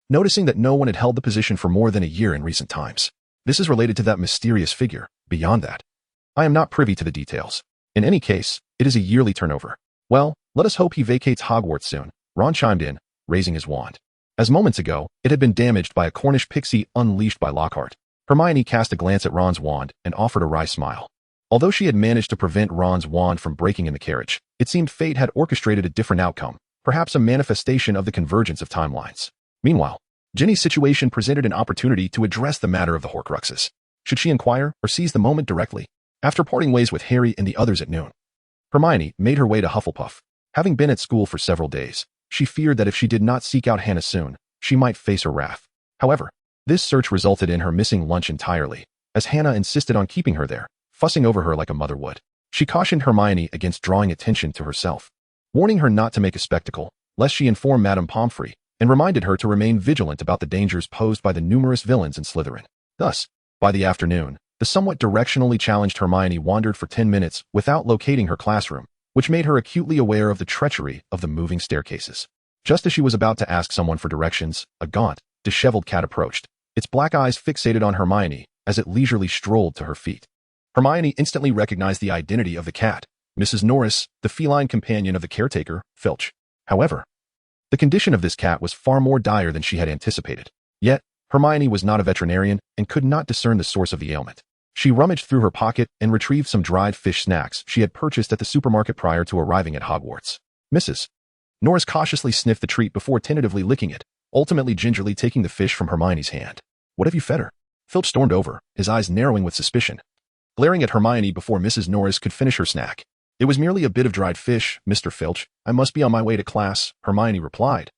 A: noticing that no one had held the position for more than a year in recent times. "This is related to that mysterious figure. Beyond that, I am not privy to the details. In any case, it is a yearly turnover." "Well, let us hope he vacates Hogwarts soon," Ron chimed in, raising his wand. As moments ago, it had been damaged by a Cornish pixie unleashed by Lockhart. Hermione cast a glance at Ron's wand and offered a wry smile. Although she had managed to prevent Ron's wand from breaking in the carriage, it seemed fate had orchestrated a different outcome, perhaps a manifestation of the convergence of timelines. Meanwhile, Ginny's situation presented an opportunity to address the matter of the Horcruxes. Should she inquire or seize the moment directly? After parting ways with Harry and the others at noon, Hermione made her way to Hufflepuff. Having been at school for several days, she feared that if she did not seek out Hannah soon, she might face her wrath. However, this search resulted in her missing lunch entirely, as Hannah insisted on keeping her there, fussing over her like a mother would. She cautioned Hermione against drawing attention to herself, warning her not to make a spectacle, lest she inform Madame Pomfrey, and reminded her to remain vigilant about the dangers posed by the numerous villains in Slytherin. Thus, by the afternoon, the somewhat directionally challenged Hermione wandered for 10 minutes without locating her classroom, which made her acutely aware of the treachery of the moving staircases. Just as she was about to ask someone for directions, a gaunt, disheveled cat approached, its black eyes fixated on Hermione as it leisurely strolled to her feet. Hermione instantly recognized the identity of the cat, Mrs. Norris, the feline companion of the caretaker, Filch. However, the condition of this cat was far more dire than she had anticipated. Yet, Hermione was not a veterinarian and could not discern the source of the ailment. She rummaged through her pocket and retrieved some dried fish snacks she had purchased at the supermarket prior to arriving at Hogwarts. Mrs. Norris cautiously sniffed the treat before tentatively licking it, ultimately gingerly taking the fish from Hermione's hand. "What have you fed her?" Filch stormed over, his eyes narrowing with suspicion, glaring at Hermione before Mrs. Norris could finish her snack. "It was merely a bit of dried fish, Mr. Filch. I must be on my way to class," Hermione replied,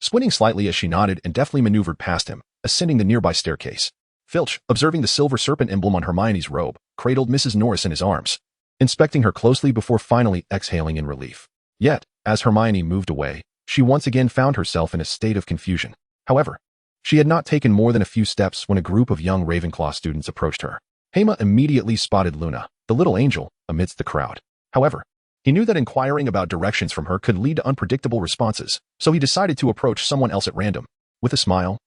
A: squinting slightly as she nodded and deftly maneuvered past him, ascending the nearby staircase. Filch, observing the silver serpent emblem on Hermione's robe, cradled Mrs. Norris in his arms, inspecting her closely before finally exhaling in relief. Yet, as Hermione moved away, she once again found herself in a state of confusion. However, she had not taken more than a few steps when a group of young Ravenclaw students approached her. Hema immediately spotted Luna, the little angel, amidst the crowd. However, he knew that inquiring about directions from her could lead to unpredictable responses, so he decided to approach someone else at random. With a smile,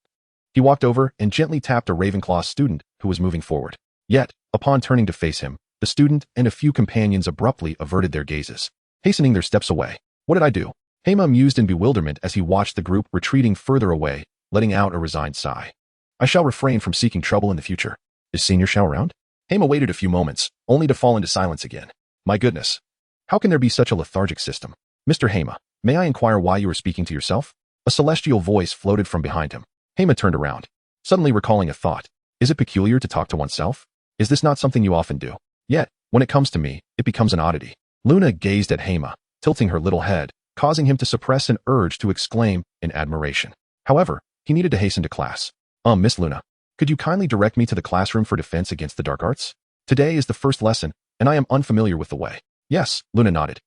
A: he walked over and gently tapped a Ravenclaw student who was moving forward. Yet, upon turning to face him, the student and a few companions abruptly averted their gazes, hastening their steps away. "What did I do?" Hema mused in bewilderment as he watched the group retreating further away, letting out a resigned sigh. "I shall refrain from seeking trouble in the future. Is Senior Shao around?" Hema waited a few moments, only to fall into silence again. My goodness. How can there be such a lethargic system? Mr. Hema, may I inquire why you are speaking to yourself? A celestial voice floated from behind him. Hema turned around, suddenly recalling a thought. Is it peculiar to talk to oneself? Is this not something you often do? Yet, when it comes to me, it becomes an oddity. Luna gazed at Hema, tilting her little head, causing him to suppress an urge to exclaim in admiration. However, he needed to hasten to class. Miss Luna, could you kindly direct me to the classroom for defense against the dark arts? Today is the first lesson, and I am unfamiliar with the way. Yes, Luna nodded,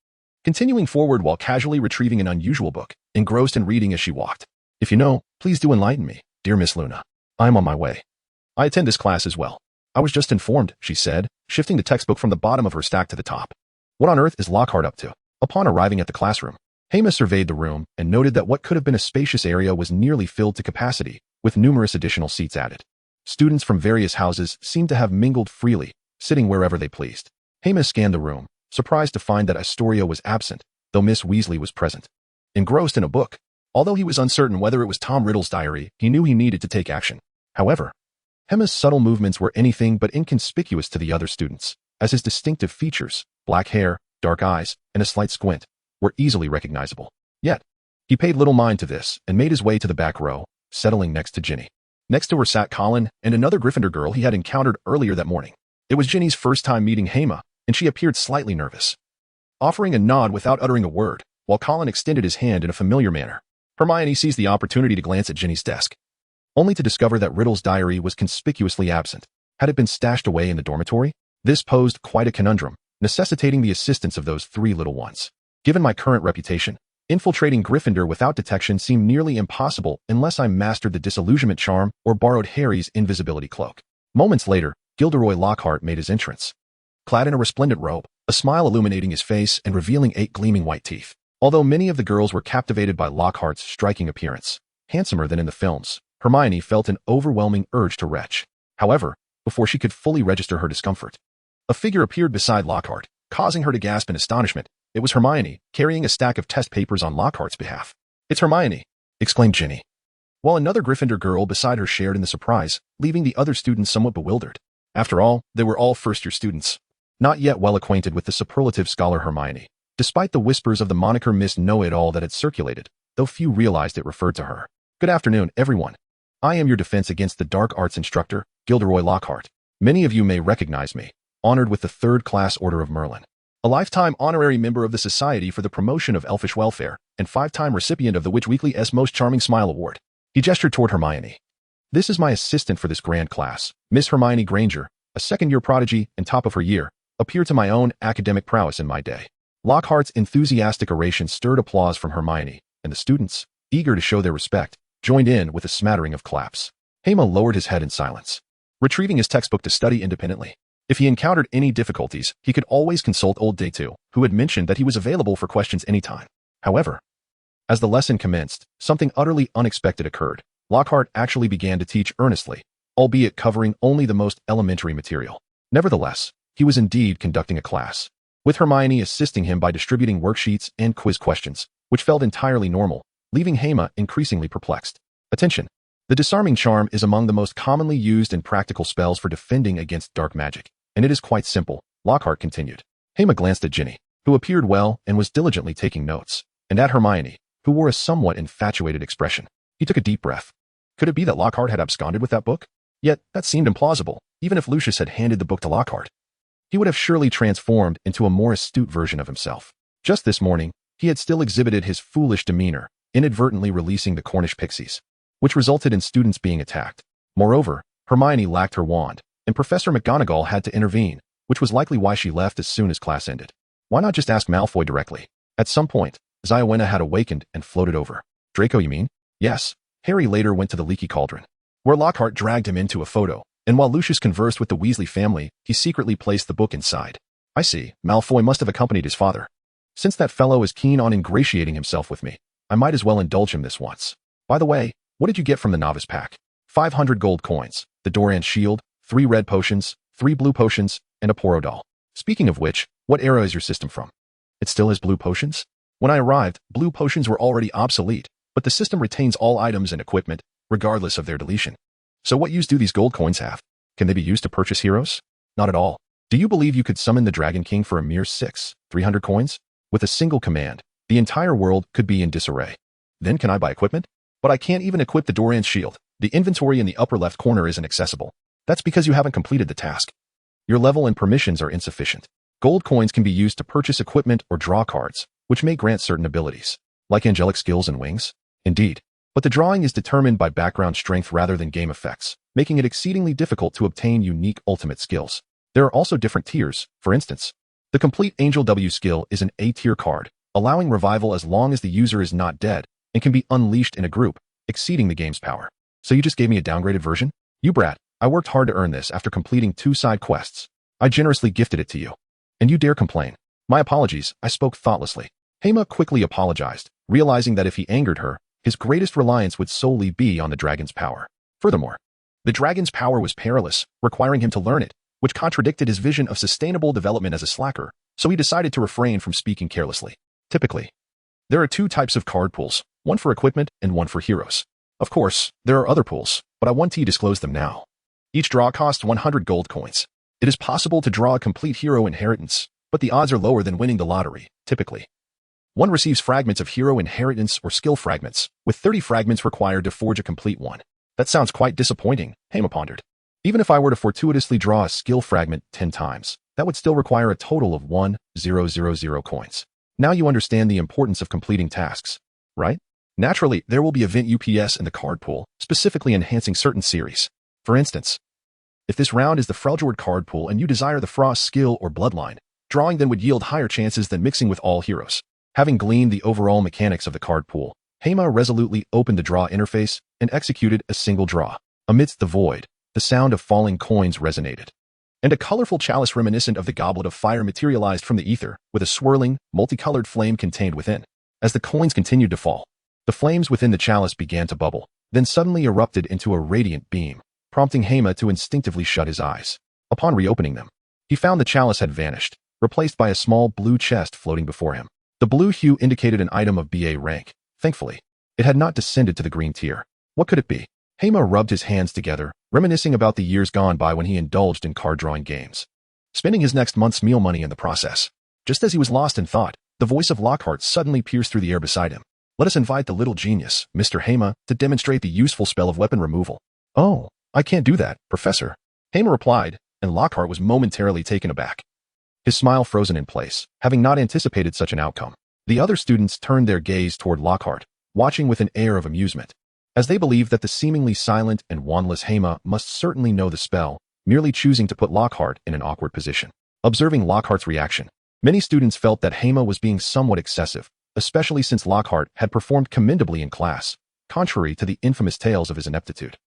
A: continuing forward while casually retrieving an unusual book, engrossed in reading as she walked. If you know, please do enlighten me, dear Miss Luna. I am on my way. I attend this class as well. I was just informed, she said, shifting the textbook from the bottom of her stack to the top. What on earth is Lockhart up to? Upon arriving at the classroom, Hema surveyed the room and noted that what could have been a spacious area was nearly filled to capacity, with numerous additional seats added. Students from various houses seemed to have mingled freely, sitting wherever they pleased. Hema scanned the room, surprised to find that Astoria was absent, though Miss Weasley was present. Engrossed in a book, although he was uncertain whether it was Tom Riddle's diary, he knew he needed to take action. However, Hema's subtle movements were anything but inconspicuous to the other students, as his distinctive features, black hair, dark eyes, and a slight squint, were easily recognizable. Yet, he paid little mind to this and made his way to the back row, settling next to Ginny. Next to her sat Colin and another Gryffindor girl he had encountered earlier that morning. It was Ginny's first time meeting Hema, and she appeared slightly nervous. Offering a nod without uttering a word, while Colin extended his hand in a familiar manner, Hermione seized the opportunity to glance at Ginny's desk, only to discover that Riddle's diary was conspicuously absent. Had it been stashed away in the dormitory? This posed quite a conundrum, necessitating the assistance of those three little ones. Given my current reputation, infiltrating Gryffindor without detection seemed nearly impossible unless I mastered the disillusionment charm or borrowed Harry's invisibility cloak. Moments later, Gilderoy Lockhart made his entrance. Clad in a resplendent robe, a smile illuminating his face and revealing 8 gleaming white teeth. Although many of the girls were captivated by Lockhart's striking appearance, handsomer than in the films, Hermione felt an overwhelming urge to retch. However, before she could fully register her discomfort, a figure appeared beside Lockhart, causing her to gasp in astonishment. It was Hermione, carrying a stack of test papers on Lockhart's behalf. "It's Hermione!" exclaimed Ginny, while another Gryffindor girl beside her shared in the surprise, leaving the other students somewhat bewildered. After all, they were all first-year students, not yet well acquainted with the superlative scholar Hermione, despite the whispers of the moniker Miss Know-It-All that had circulated, though few realized it referred to her. "Good afternoon, everyone. I am your defense against the dark arts instructor, Gilderoy Lockhart. Many of you may recognize me, honored with the 3rd Class Order of Merlin, a lifetime honorary member of the Society for the Promotion of Elfish Welfare, and 5-time recipient of the Witch Weekly's Most Charming Smile Award." He gestured toward Hermione. "This is my assistant for this grand class, Miss Hermione Granger, a second-year prodigy and top of her year, a peer to my own academic prowess in my day." Lockhart's enthusiastic oration stirred applause from Hermione, and the students, eager to show their respect, joined in with a smattering of claps. Hema lowered his head in silence, retrieving his textbook to study independently. If he encountered any difficulties, he could always consult old Day2, who had mentioned that he was available for questions anytime. However, as the lesson commenced, something utterly unexpected occurred. Lockhart actually began to teach earnestly, albeit covering only the most elementary material. Nevertheless, he was indeed conducting a class, with Hermione assisting him by distributing worksheets and quiz questions, which felt entirely normal, leaving Hema increasingly perplexed. Attention! The disarming charm is among the most commonly used and practical spells for defending against dark magic, and it is quite simple, Lockhart continued. Hema glanced at Ginny, who appeared well and was diligently taking notes, and at Hermione, who wore a somewhat infatuated expression. He took a deep breath. Could it be that Lockhart had absconded with that book? Yet, that seemed implausible. Even if Lucius had handed the book to Lockhart, he would have surely transformed into a more astute version of himself. Just this morning, he had still exhibited his foolish demeanor, inadvertently releasing the Cornish pixies, which resulted in students being attacked. Moreover, Hermione lacked her wand, and Professor McGonagall had to intervene, which was likely why she left as soon as class ended. Why not just ask Malfoy directly? At some point, Ziowena had awakened and floated over. "Draco, you mean?" "Yes." Harry later went to the Leaky Cauldron, where Lockhart dragged him into a photo, and while Lucius conversed with the Weasley family, he secretly placed the book inside. "I see. Malfoy must have accompanied his father. Since that fellow is keen on ingratiating himself with me, I might as well indulge him this once. By the way, what did you get from the novice pack?" 500 gold coins, the Doran shield, 3 red potions, 3 blue potions, and a Poro doll. Speaking of which, what era is your system from? It still has blue potions? When I arrived, blue potions were already obsolete, but the system retains all items and equipment, regardless of their deletion. So what use do these gold coins have? Can they be used to purchase heroes? Not at all. Do you believe you could summon the Dragon King for a mere 300 coins? With a single command, the entire world could be in disarray. Then can I buy equipment? But I can't even equip the Doran's shield. The inventory in the upper left corner isn't accessible. That's because you haven't completed the task. Your level and permissions are insufficient. Gold coins can be used to purchase equipment or draw cards, which may grant certain abilities, like angelic skills and wings. Indeed. But the drawing is determined by background strength rather than game effects, making it exceedingly difficult to obtain unique ultimate skills. There are also different tiers. For instance, the complete Angel W skill is an A-tier card, allowing revival as long as the user is not dead, and can be unleashed in a group, exceeding the game's power. So you just gave me a downgraded version? You brat, I worked hard to earn this after completing 2 side quests. I generously gifted it to you. And you dare complain. My apologies, I spoke thoughtlessly. Hema quickly apologized, realizing that if he angered her, his greatest reliance would solely be on the dragon's power. Furthermore, the dragon's power was perilous, requiring him to learn it, which contradicted his vision of sustainable development as a slacker, so he decided to refrain from speaking carelessly. Typically, there are 2 types of card pools, one for equipment and one for heroes. Of course, there are other pools, but I want to disclose them now. Each draw costs 100 gold coins. It is possible to draw a complete hero inheritance, but the odds are lower than winning the lottery, typically. One receives fragments of hero inheritance or skill fragments, with 30 fragments required to forge a complete one. That sounds quite disappointing, Hema pondered. Even if I were to fortuitously draw a skill fragment 10 times, that would still require a total of 1,000 coins. Now you understand the importance of completing tasks, right? Naturally, there will be event UPS in the card pool, specifically enhancing certain series. For instance, if this round is the Freljord card pool and you desire the Frost skill or bloodline, drawing them would yield higher chances than mixing with all heroes. Having gleaned the overall mechanics of the card pool, Hema resolutely opened the draw interface and executed a single draw. Amidst the void, the sound of falling coins resonated, and a colorful chalice reminiscent of the Goblet of Fire materialized from the ether, with a swirling, multicolored flame contained within. As the coins continued to fall, the flames within the chalice began to bubble, then suddenly erupted into a radiant beam, prompting Hema to instinctively shut his eyes. Upon reopening them, he found the chalice had vanished, replaced by a small blue chest floating before him. The blue hue indicated an item of BA rank. Thankfully, it had not descended to the green tier. What could it be? Hema rubbed his hands together, reminiscing about the years gone by when he indulged in card-drawing games, spending his next month's meal money in the process. Just as he was lost in thought, the voice of Lockhart suddenly pierced through the air beside him. Let us invite the little genius, Mr. Hema, to demonstrate the useful spell of weapon removal. Oh, I can't do that, Professor. Hema replied, and Lockhart was momentarily taken aback. His smile frozen in place, having not anticipated such an outcome. The other students turned their gaze toward Lockhart, watching with an air of amusement, as they believed that the seemingly silent and wandless Hema must certainly know the spell, merely choosing to put Lockhart in an awkward position. Observing Lockhart's reaction, many students felt that Hema was being somewhat excessive, especially since Lockhart had performed commendably in class, contrary to the infamous tales of his ineptitude.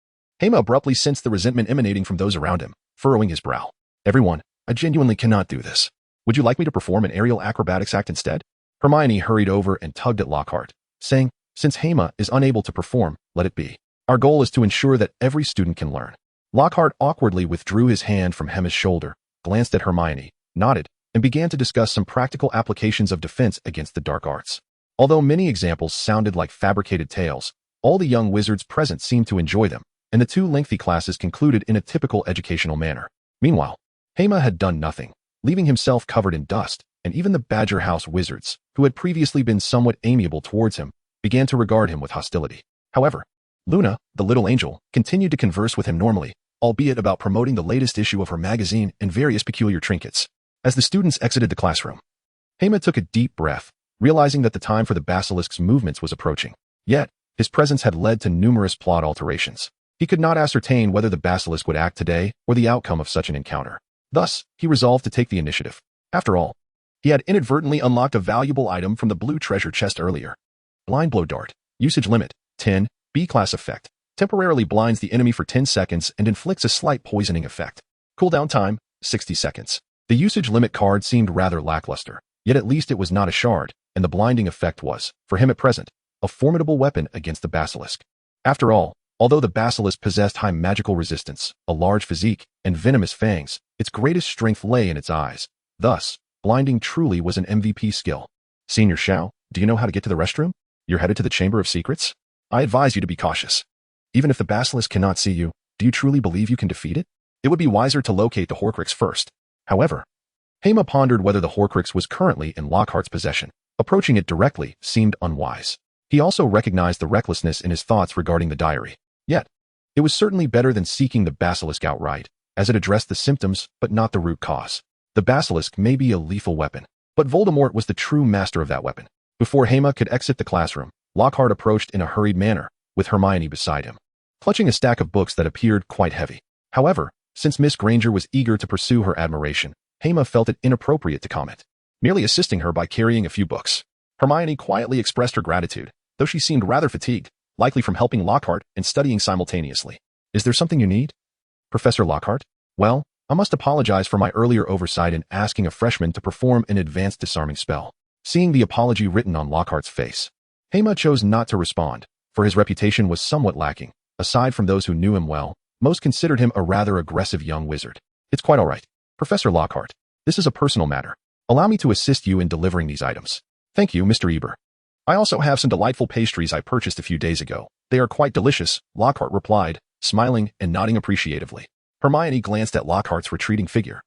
A: Hema abruptly sensed the resentment emanating from those around him, furrowing his brow. Everyone, I genuinely cannot do this. Would you like me to perform an aerial acrobatics act instead? Hermione hurried over and tugged at Lockhart, saying, since Hema is unable to perform, let it be. Our goal is to ensure that every student can learn. Lockhart awkwardly withdrew his hand from Hema's shoulder, glanced at Hermione, nodded, and began to discuss some practical applications of defense against the dark arts. Although many examples sounded like fabricated tales, all the young wizards present seemed to enjoy them, and the 2 lengthy classes concluded in a typical educational manner. Meanwhile, Hema had done nothing, leaving himself covered in dust, and even the Badger House wizards, who had previously been somewhat amiable towards him, began to regard him with hostility. However, Luna, the little angel, continued to converse with him normally, albeit about promoting the latest issue of her magazine and various peculiar trinkets. As the students exited the classroom, Hema took a deep breath, realizing that the time for the basilisk's movements was approaching. Yet, his presence had led to numerous plot alterations. He could not ascertain whether the basilisk would act today or the outcome of such an encounter. Thus, he resolved to take the initiative. After all, he had inadvertently unlocked a valuable item from the blue treasure chest earlier. Blind Blow Dart. Usage limit, 10, B-class effect. Temporarily blinds the enemy for 10 seconds and inflicts a slight poisoning effect. Cooldown time, 60 seconds. The usage limit card seemed rather lackluster, yet at least it was not a shard, and the blinding effect was, for him at present, a formidable weapon against the basilisk. After all, although the basilisk possessed high magical resistance, a large physique, and venomous fangs, its greatest strength lay in its eyes. Thus, blinding truly was an MVP skill. Senior Xiao, do you know how to get to the restroom? You're headed to the Chamber of Secrets? I advise you to be cautious. Even if the basilisk cannot see you, do you truly believe you can defeat it? It would be wiser to locate the Horcrux first. However, Hema pondered whether the Horcrux was currently in Lockhart's possession. Approaching it directly seemed unwise. He also recognized the recklessness in his thoughts regarding the diary. Yet, it was certainly better than seeking the basilisk outright, as it addressed the symptoms but not the root cause. The basilisk may be a lethal weapon, but Voldemort was the true master of that weapon. Before Hema could exit the classroom, Lockhart approached in a hurried manner, with Hermione beside him, clutching a stack of books that appeared quite heavy. However, since Miss Granger was eager to pursue her admiration, Hema felt it inappropriate to comment, merely assisting her by carrying a few books. Hermione quietly expressed her gratitude, though she seemed rather fatigued, likely from helping Lockhart and studying simultaneously. Is there something you need? Professor Lockhart? Well, I must apologize for my earlier oversight in asking a freshman to perform an advanced disarming spell. Seeing the apology written on Lockhart's face, Hema chose not to respond, for his reputation was somewhat lacking. Aside from those who knew him well, most considered him a rather aggressive young wizard. It's quite all right. Professor Lockhart, this is a personal matter. Allow me to assist you in delivering these items. Thank you, Mr. Eber. I also have some delightful pastries I purchased a few days ago. They are quite delicious, Lockhart replied, smiling and nodding appreciatively. Hermione glanced at Lockhart's retreating figure,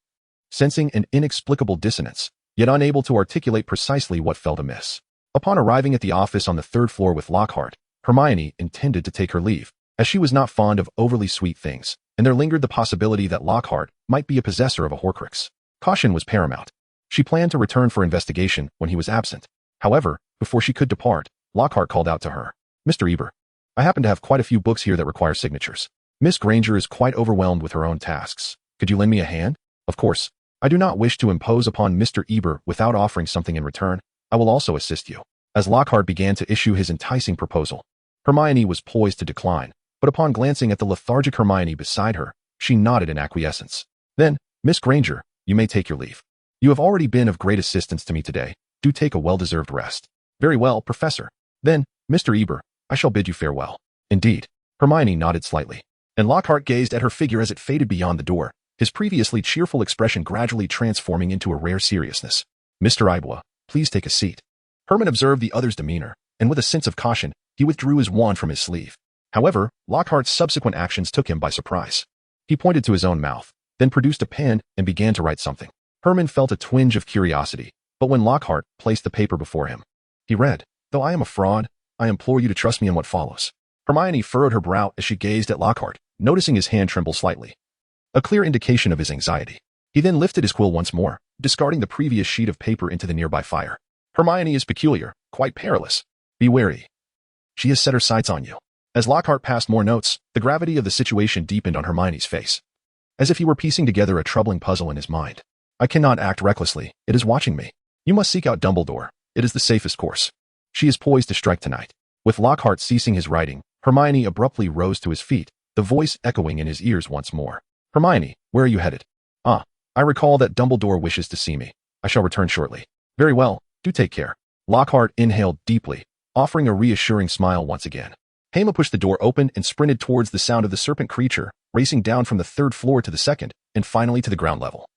A: sensing an inexplicable dissonance, yet unable to articulate precisely what felt amiss. Upon arriving at the office on the third floor with Lockhart, Hermione intended to take her leave, as she was not fond of overly sweet things, and there lingered the possibility that Lockhart might be a possessor of a Horcrux. Caution was paramount. She planned to return for investigation when he was absent. However, before she could depart, Lockhart called out to her, Mr. Eber, I happen to have quite a few books here that require signatures. Miss Granger is quite overwhelmed with her own tasks. Could you lend me a hand? Of course. I do not wish to impose upon Mr. Eber without offering something in return. I will also assist you. As Lockhart began to issue his enticing proposal, Hermione was poised to decline, but upon glancing at the lethargic Hermione beside her, she nodded in acquiescence. Then, Miss Granger, you may take your leave. You have already been of great assistance to me today. Do take a well-deserved rest. Very well, Professor. Then, Mr. Eber, I shall bid you farewell. Indeed. Hermione nodded slightly, and Lockhart gazed at her figure as it faded beyond the door, his previously cheerful expression gradually transforming into a rare seriousness. Mr. Ibois, please take a seat. Herman observed the other's demeanor, and with a sense of caution, he withdrew his wand from his sleeve. However, Lockhart's subsequent actions took him by surprise. He pointed to his own mouth, then produced a pen and began to write something. Herman felt a twinge of curiosity, but when Lockhart placed the paper before him, he read, Though I am a fraud, I implore you to trust me in what follows. Hermione furrowed her brow as she gazed at Lockhart, noticing his hand tremble slightly, a clear indication of his anxiety. He then lifted his quill once more, discarding the previous sheet of paper into the nearby fire. Hermione is peculiar, quite perilous. Be wary. She has set her sights on you. As Lockhart passed more notes, the gravity of the situation deepened on Hermione's face, as if he were piecing together a troubling puzzle in his mind. I cannot act recklessly. It is watching me. You must seek out Dumbledore. It is the safest course. She is poised to strike tonight. With Lockhart ceasing his writing, Hermione abruptly rose to his feet, the voice echoing in his ears once more. Hermione, where are you headed? Ah, I recall that Dumbledore wishes to see me. I shall return shortly. Very well, do take care. Lockhart inhaled deeply, offering a reassuring smile once again. Hema pushed the door open and sprinted towards the sound of the serpent creature, racing down from the third floor to the second, and finally to the ground level,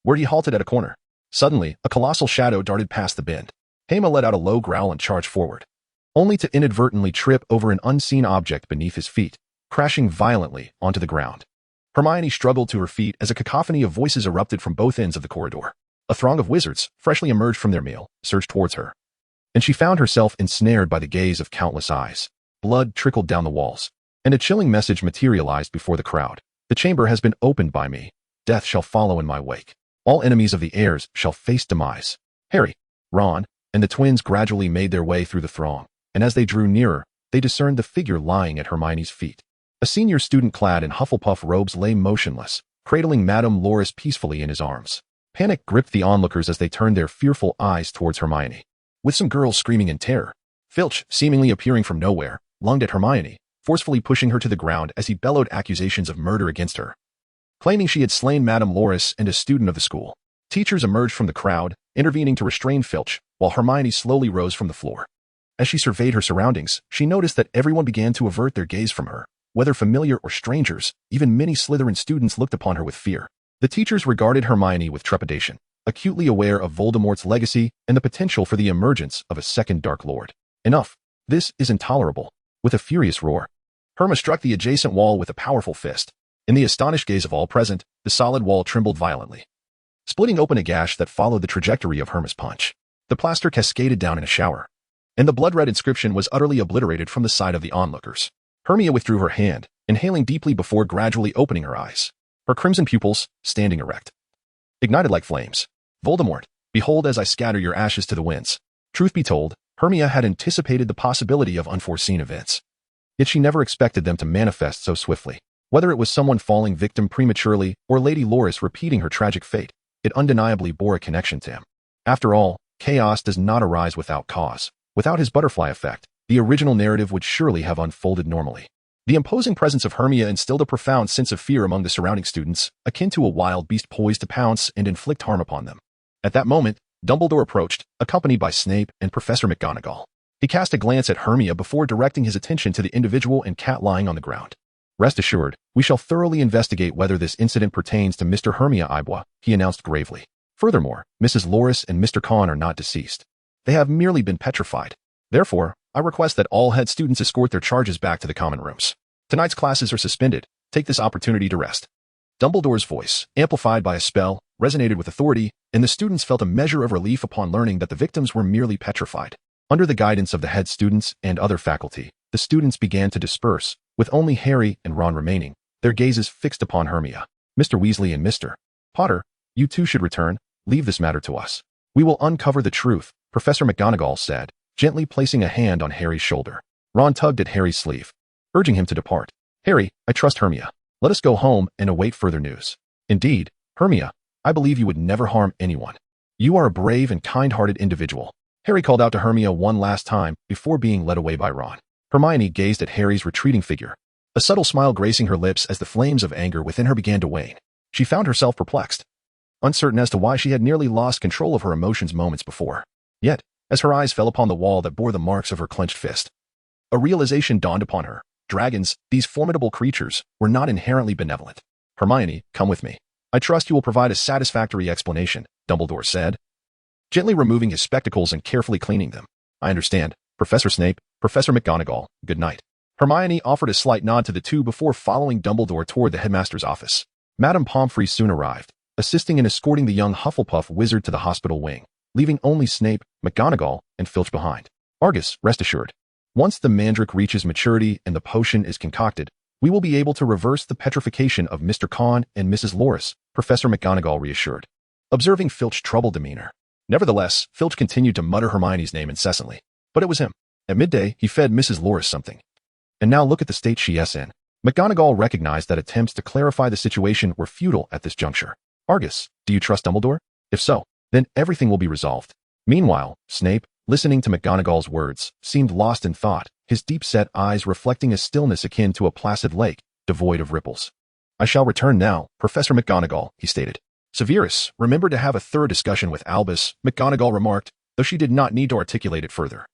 A: where he halted at a corner. Suddenly, a colossal shadow darted past the bend. Hema let out a low growl and charged forward, only to inadvertently trip over an unseen object beneath his feet, crashing violently onto the ground. Hermione struggled to her feet as a cacophony of voices erupted from both ends of the corridor. A throng of wizards, freshly emerged from their meal, surged towards her, and she found herself ensnared by the gaze of countless eyes. Blood trickled down the walls, and a chilling message materialized before the crowd. The chamber has been opened by me. Death shall follow in my wake. All enemies of the heirs shall face demise. Harry, Ron, and the twins gradually made their way through the throng, and as they drew nearer, they discerned the figure lying at Hermione's feet. A senior student clad in Hufflepuff robes lay motionless, cradling Madame Loris peacefully in his arms. Panic gripped the onlookers as they turned their fearful eyes towards Hermione, with some girls screaming in terror. Filch, seemingly appearing from nowhere, lunged at Hermione, forcefully pushing her to the ground as he bellowed accusations of murder against her, claiming she had slain Madame Loris and a student of the school. Teachers emerged from the crowd, intervening to restrain Filch, while Hermione slowly rose from the floor. As she surveyed her surroundings, she noticed that everyone began to avert their gaze from her. Whether familiar or strangers, even many Slytherin students looked upon her with fear. The teachers regarded Hermione with trepidation, acutely aware of Voldemort's legacy and the potential for the emergence of a second Dark Lord. Enough. This is intolerable. With a furious roar, Herma struck the adjacent wall with a powerful fist, In the astonished gaze of all present, the solid wall trembled violently, splitting open a gash that followed the trajectory of Herma's punch. The plaster cascaded down in a shower, and the blood-red inscription was utterly obliterated from the sight of the onlookers. Hermia withdrew her hand, inhaling deeply before gradually opening her eyes, her crimson pupils standing erect, ignited like flames. Voldemort, behold as I scatter your ashes to the winds. Truth be told, Hermia had anticipated the possibility of unforeseen events. Yet she never expected them to manifest so swiftly. Whether it was someone falling victim prematurely or Lady Loris repeating her tragic fate, it undeniably bore a connection to him. After all, chaos does not arise without cause. Without his butterfly effect, the original narrative would surely have unfolded normally. The imposing presence of Hermia instilled a profound sense of fear among the surrounding students, akin to a wild beast poised to pounce and inflict harm upon them. At that moment, Dumbledore approached, accompanied by Snape and Professor McGonagall. He cast a glance at Hermia before directing his attention to the individual and cat lying on the ground. Rest assured, we shall thoroughly investigate whether this incident pertains to Mr. Hermia Ibwa, he announced gravely. Furthermore, Mrs. Loris and Mr. Khan are not deceased. They have merely been petrified. Therefore, I request that all head students escort their charges back to the common rooms. Tonight's classes are suspended. Take this opportunity to rest. Dumbledore's voice, amplified by a spell, resonated with authority, and the students felt a measure of relief upon learning that the victims were merely petrified. Under the guidance of the head students and other faculty, the students began to disperse, with only Harry and Ron remaining, their gazes fixed upon Hermia. Mr. Weasley and Mr. Potter, you two should return. Leave this matter to us. We will uncover the truth, Professor McGonagall said, gently placing a hand on Harry's shoulder. Ron tugged at Harry's sleeve, urging him to depart. Harry, I trust Hermia. Let us go home and await further news. Indeed, Hermia, I believe you would never harm anyone. You are a brave and kind-hearted individual. Harry called out to Hermia one last time before being led away by Ron. Hermione gazed at Harry's retreating figure, a subtle smile gracing her lips as the flames of anger within her began to wane. She found herself perplexed, uncertain as to why she had nearly lost control of her emotions moments before. Yet, as her eyes fell upon the wall that bore the marks of her clenched fist, a realization dawned upon her. Dragons, these formidable creatures, were not inherently benevolent. Hermione, come with me. I trust you will provide a satisfactory explanation, Dumbledore said, gently removing his spectacles and carefully cleaning them. I understand. Professor Snape, Professor McGonagall, good night. Hermione offered a slight nod to the two before following Dumbledore toward the headmaster's office. Madame Pomfrey soon arrived, assisting in escorting the young Hufflepuff wizard to the hospital wing, leaving only Snape, McGonagall, and Filch behind. Argus, rest assured. Once the mandrake reaches maturity and the potion is concocted, we will be able to reverse the petrification of Mr. Khan and Mrs. Loris, Professor McGonagall reassured, observing Filch's troubled demeanor. Nevertheless, Filch continued to mutter Hermione's name incessantly. But it was him. At midday, he fed Mrs. Loris something. And now look at the state she is in. McGonagall recognized that attempts to clarify the situation were futile at this juncture. Argus, do you trust Dumbledore? If so, then everything will be resolved. Meanwhile, Snape, listening to McGonagall's words, seemed lost in thought, his deep-set eyes reflecting a stillness akin to a placid lake, devoid of ripples. I shall return now, Professor McGonagall, he stated. Severus, remember to have a thorough discussion with Albus, McGonagall remarked, though she did not need to articulate it further.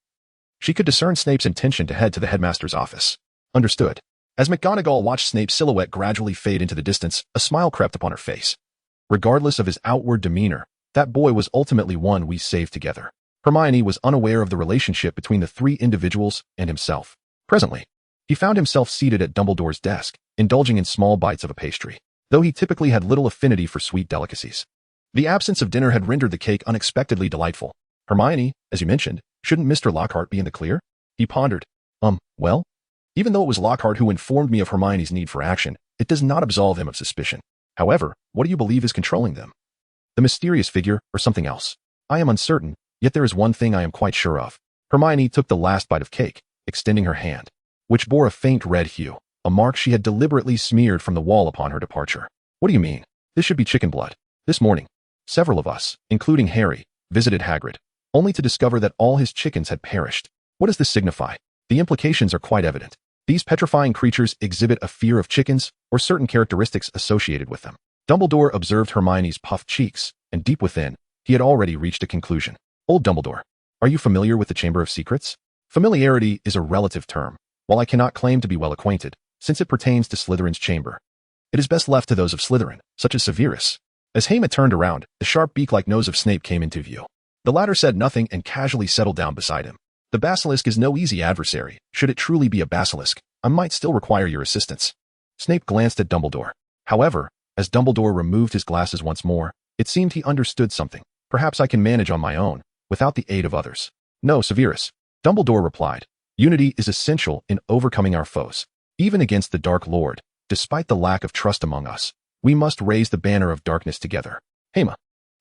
A: She could discern Snape's intention to head to the headmaster's office. Understood. As McGonagall watched Snape's silhouette gradually fade into the distance, a smile crept upon her face. Regardless of his outward demeanor, that boy was ultimately one we saved together. Hermione was unaware of the relationship between the three individuals and himself. Presently, he found himself seated at Dumbledore's desk, indulging in small bites of a pastry, though he typically had little affinity for sweet delicacies. The absence of dinner had rendered the cake unexpectedly delightful. Hermione, as you mentioned, shouldn't Mr. Lockhart be in the clear? He pondered. Well? Even though it was Lockhart who informed me of Hermione's need for action, it does not absolve him of suspicion. However, what do you believe is controlling them? The mysterious figure or something else? I am uncertain, yet there is one thing I am quite sure of. Hermione took the last bite of cake, extending her hand, which bore a faint red hue, a mark she had deliberately smeared from the wall upon her departure. What do you mean? This should be chicken blood. This morning, several of us, including Harry, visited Hagrid, only to discover that all his chickens had perished. What does this signify? The implications are quite evident. These petrifying creatures exhibit a fear of chickens or certain characteristics associated with them. Dumbledore observed Hermione's puffed cheeks, and deep within, he had already reached a conclusion. Old Dumbledore, are you familiar with the Chamber of Secrets? Familiarity is a relative term. While I cannot claim to be well acquainted, since it pertains to Slytherin's chamber, it is best left to those of Slytherin, such as Severus. As Hema turned around, the sharp beak-like nose of Snape came into view. The latter said nothing and casually settled down beside him. The basilisk is no easy adversary. Should it truly be a basilisk, I might still require your assistance. Snape glanced at Dumbledore, However, as Dumbledore removed his glasses once more, it seemed he understood something. Perhaps I can manage on my own, without the aid of others. No, Severus, Dumbledore replied. Unity is essential in overcoming our foes. Even against the Dark Lord, despite the lack of trust among us, we must raise the banner of darkness together. Hema,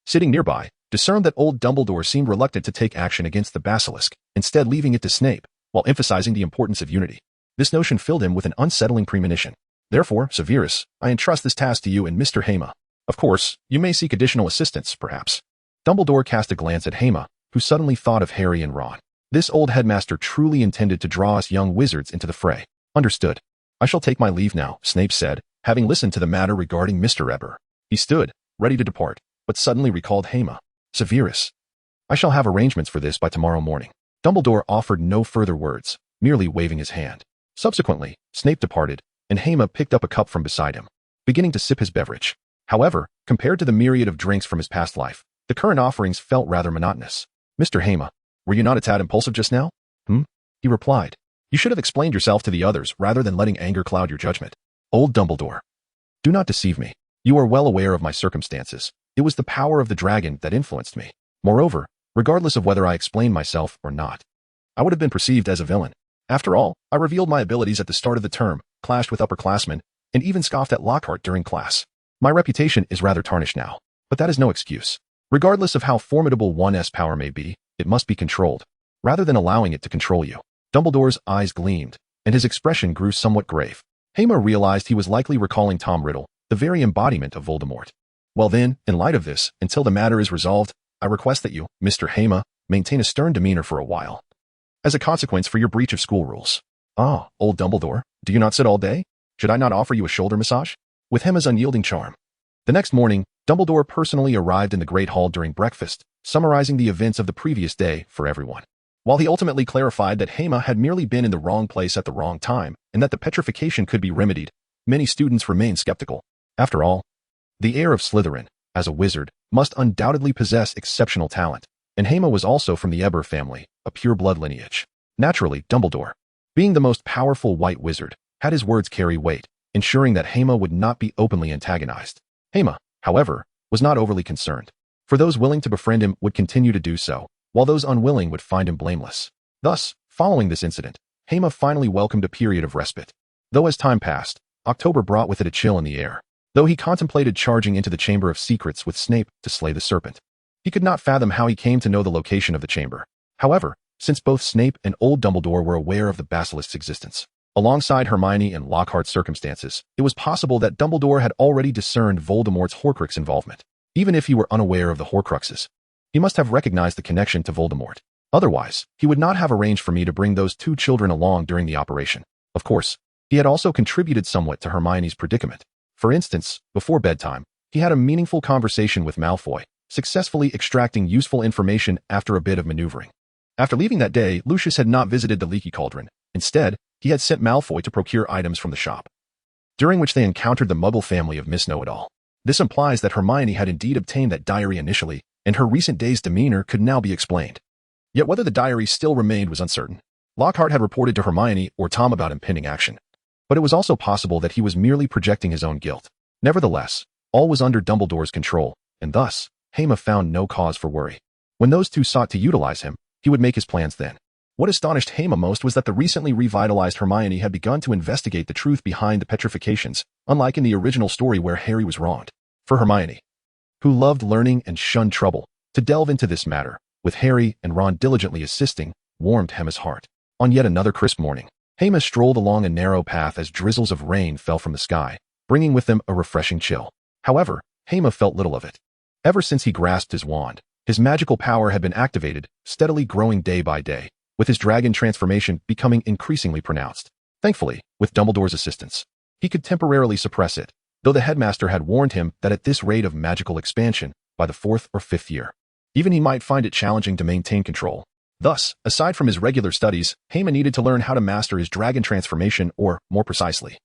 A: sitting nearby, discerned that old Dumbledore seemed reluctant to take action against the basilisk, instead leaving it to Snape, while emphasizing the importance of unity. This notion filled him with an unsettling premonition. Therefore, Severus, I entrust this task to you and Mr. Hema. Of course, you may seek additional assistance, perhaps. Dumbledore cast a glance at Hema, who suddenly thought of Harry and Ron. This old headmaster truly intended to draw us young wizards into the fray. Understood. I shall take my leave now, Snape said, having listened to the matter regarding Mr. Eber. He stood, ready to depart, but suddenly recalled Hema. Severus, I shall have arrangements for this by tomorrow morning. Dumbledore offered no further words, merely waving his hand. Subsequently, Snape departed, and Hema picked up a cup from beside him, beginning to sip his beverage. However, compared to the myriad of drinks from his past life, the current offerings felt rather monotonous. Mr. Hema, were you not a tad impulsive just now? He replied. You should have explained yourself to the others rather than letting anger cloud your judgment. Old Dumbledore. Do not deceive me. You are well aware of my circumstances. It was the power of the dragon that influenced me. Moreover, regardless of whether I explained myself or not, I would have been perceived as a villain. After all, I revealed my abilities at the start of the term, clashed with upperclassmen, and even scoffed at Lockhart during class. My reputation is rather tarnished now, but that is no excuse. Regardless of how formidable one's power may be, it must be controlled, rather than allowing it to control you. Dumbledore's eyes gleamed, and his expression grew somewhat grave. Hema realized he was likely recalling Tom Riddle, the very embodiment of Voldemort. Well then, in light of this, until the matter is resolved, I request that you, Mr. Hema, maintain a stern demeanor for a while. As a consequence for your breach of school rules. Ah, old Dumbledore, do you not sit all day? Should I not offer you a shoulder massage? With Hema's unyielding charm. The next morning, Dumbledore personally arrived in the Great Hall during breakfast, summarizing the events of the previous day for everyone. While he ultimately clarified that Hema had merely been in the wrong place at the wrong time, and that the petrification could be remedied, many students remained skeptical. After all, the heir of Slytherin, as a wizard, must undoubtedly possess exceptional talent, and Hema was also from the Eber family, a pure-blood lineage. Naturally, Dumbledore, being the most powerful white wizard, had his words carry weight, ensuring that Hema would not be openly antagonized. Hema, however, was not overly concerned, for those willing to befriend him would continue to do so, while those unwilling would find him blameless. Thus, following this incident, Hema finally welcomed a period of respite. Though as time passed, October brought with it a chill in the air. Though he contemplated charging into the Chamber of Secrets with Snape to slay the serpent, he could not fathom how he came to know the location of the chamber. However, since both Snape and old Dumbledore were aware of the basilisk's existence, alongside Hermione and Lockhart's circumstances, it was possible that Dumbledore had already discerned Voldemort's Horcrux involvement. Even if he were unaware of the Horcruxes, he must have recognized the connection to Voldemort. Otherwise, he would not have arranged for me to bring those two children along during the operation. Of course, he had also contributed somewhat to Hermione's predicament. For instance, before bedtime, he had a meaningful conversation with Malfoy, successfully extracting useful information after a bit of maneuvering. After leaving that day, Lucius had not visited the Leaky Cauldron. Instead, he had sent Malfoy to procure items from the shop, during which they encountered the Muggle family of Miss Know-It-All. This implies that Hermione had indeed obtained that diary initially, and her recent day's demeanor could now be explained. Yet whether the diary still remained was uncertain. Lockhart had reported to Hermione or Tom about impending action, but it was also possible that he was merely projecting his own guilt. Nevertheless, all was under Dumbledore's control, and thus, Hema found no cause for worry. When those two sought to utilize him, he would make his plans then. What astonished Hema most was that the recently revitalized Hermione had begun to investigate the truth behind the petrifications, unlike in the original story where Harry was wronged. For Hermione, who loved learning and shunned trouble, to delve into this matter, with Harry and Ron diligently assisting, warmed Hema's heart. On yet another crisp morning, Hema strolled along a narrow path as drizzles of rain fell from the sky, bringing with them a refreshing chill. However, Hema felt little of it. Ever since he grasped his wand, his magical power had been activated, steadily growing day by day, with his dragon transformation becoming increasingly pronounced. Thankfully, with Dumbledore's assistance, he could temporarily suppress it, though the headmaster had warned him that at this rate of magical expansion, by the 4th or 5th year, even he might find it challenging to maintain control. Thus, aside from his regular studies, Hema needed to learn how to master his dragon transformation or, more precisely,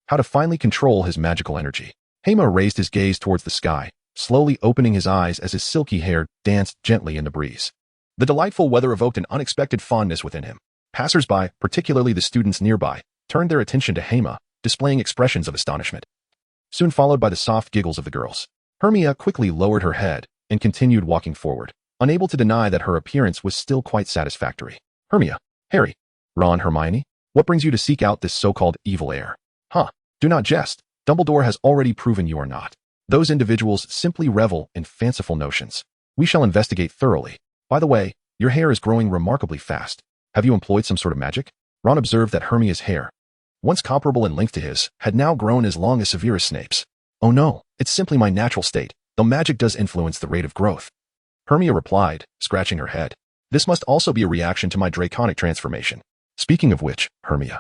A: how to finally control his magical energy. Hema raised his gaze towards the sky, slowly opening his eyes as his silky hair danced gently in the breeze. The delightful weather evoked an unexpected fondness within him. Passers-by, particularly the students nearby, turned their attention to Hema, displaying expressions of astonishment. soon followed by the soft giggles of the girls. Hermione quickly lowered her head and continued walking forward, unable to deny that her appearance was still quite satisfactory. Hermione, Harry, Ron, Hermione, what brings you to seek out this so-called evil heir? Huh, do not jest. Dumbledore has already proven you are not. Those individuals simply revel in fanciful notions. We shall investigate thoroughly. By the way, your hair is growing remarkably fast. Have you employed some sort of magic? Ron observed that Hermione's hair, once comparable in length to his, had now grown as long as Severus Snape's. Oh no, it's simply my natural state, though magic does influence the rate of growth. Hermione replied, scratching her head. This must also be a reaction to my draconic transformation. Speaking of which, Hermione,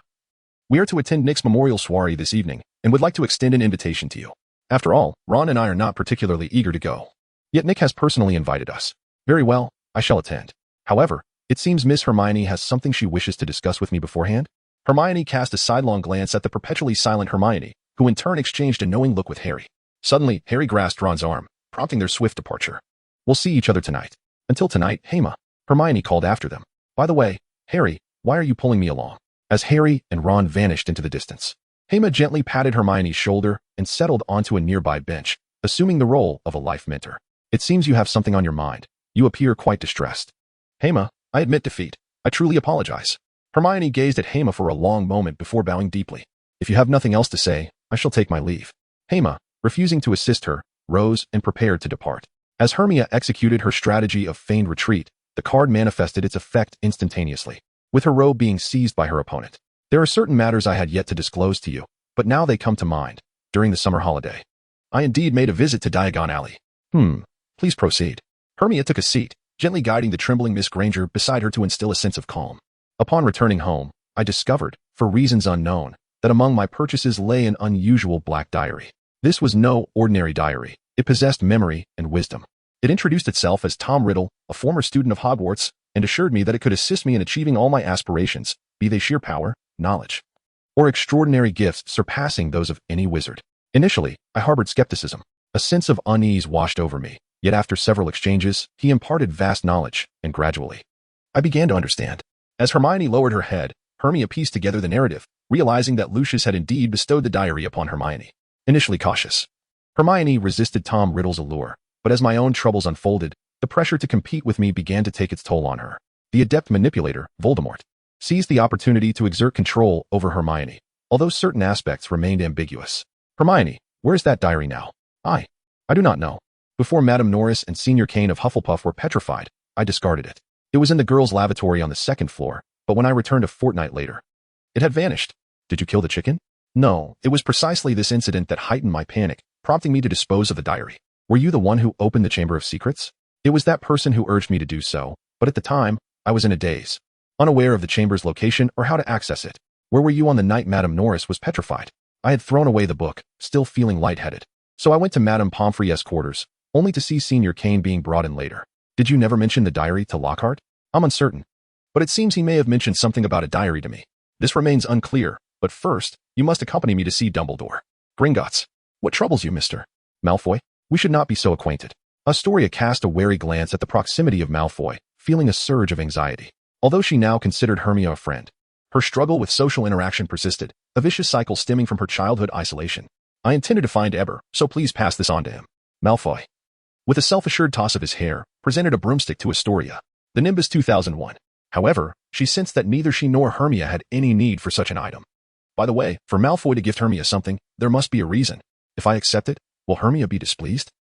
A: we are to attend Nick's memorial soiree this evening and would like to extend an invitation to you. After all, Ron and I are not particularly eager to go. Yet Nick has personally invited us. Very well, I shall attend. However, it seems Miss Hermione has something she wishes to discuss with me beforehand. Hermione cast a sidelong glance at the perpetually silent Hermione, who in turn exchanged a knowing look with Harry. Suddenly, Harry grasped Ron's arm, prompting their swift departure. We'll see each other tonight. Until tonight, Hema, Hermione called after them. By the way, Harry, why are you pulling me along? As Harry and Ron vanished into the distance, Hema gently patted Hermione's shoulder and settled onto a nearby bench, assuming the role of a life mentor. It seems you have something on your mind. You appear quite distressed. Hema, I admit defeat. I truly apologize. Hermione gazed at Hema for a long moment before bowing deeply. If you have nothing else to say, I shall take my leave. Hema, refusing to assist her, rose and prepared to depart. As Hermione executed her strategy of feigned retreat, the card manifested its effect instantaneously, with her robe being seized by her opponent. There are certain matters I had yet to disclose to you, but now they come to mind. During the summer holiday, I indeed made a visit to Diagon Alley. Please proceed. Hermione took a seat, gently guiding the trembling Miss Granger beside her to instill a sense of calm. Upon returning home, I discovered, for reasons unknown, that among my purchases lay an unusual black diary. This was no ordinary diary. It possessed memory and wisdom. It introduced itself as Tom Riddle, a former student of Hogwarts, and assured me that it could assist me in achieving all my aspirations, be they sheer power, knowledge, or extraordinary gifts surpassing those of any wizard. Initially, I harbored skepticism. A sense of unease washed over me, yet after several exchanges, he imparted vast knowledge, and gradually, I began to understand. As Hermione lowered her head, Hermione pieced together the narrative, realizing that Lucius had indeed bestowed the diary upon Hermione. Initially cautious, Hermione resisted Tom Riddle's allure, but as my own troubles unfolded, the pressure to compete with me began to take its toll on her. The adept manipulator, Voldemort, seized the opportunity to exert control over Hermione, although certain aspects remained ambiguous. Hermione, where's that diary now? I do not know. Before Madame Norris and Senior Kane of Hufflepuff were petrified, I discarded it. It was in the girls' lavatory on the second floor, but when I returned a fortnight later, it had vanished. Did you kill the chicken? No, it was precisely this incident that heightened my panic, prompting me to dispose of the diary. Were you the one who opened the Chamber of Secrets? It was that person who urged me to do so, but at the time, I was in a daze, unaware of the chamber's location or how to access it. Where were you on the night Madame Norris was petrified? I had thrown away the book, still feeling lightheaded. So I went to Madame Pomfrey's quarters, only to see Senior Kane being brought in later. Did you never mention the diary to Lockhart? I'm uncertain, but it seems he may have mentioned something about a diary to me. This remains unclear, but first, you must accompany me to see Dumbledore. Gringotts, what troubles you, Mr. Malfoy? We should not be so acquainted. Astoria cast a wary glance at the proximity of Malfoy, feeling a surge of anxiety. Although she now considered Hermione a friend, her struggle with social interaction persisted, a vicious cycle stemming from her childhood isolation. I intended to find Eber, so please pass this on to him. Malfoy, with a self-assured toss of his hair, presented a broomstick to Astoria, the Nimbus 2001. However, she sensed that neither she nor Hermione had any need for such an item. By the way, for Malfoy to gift Hermione something, there must be a reason. If I accept it, will Hermione be displeased?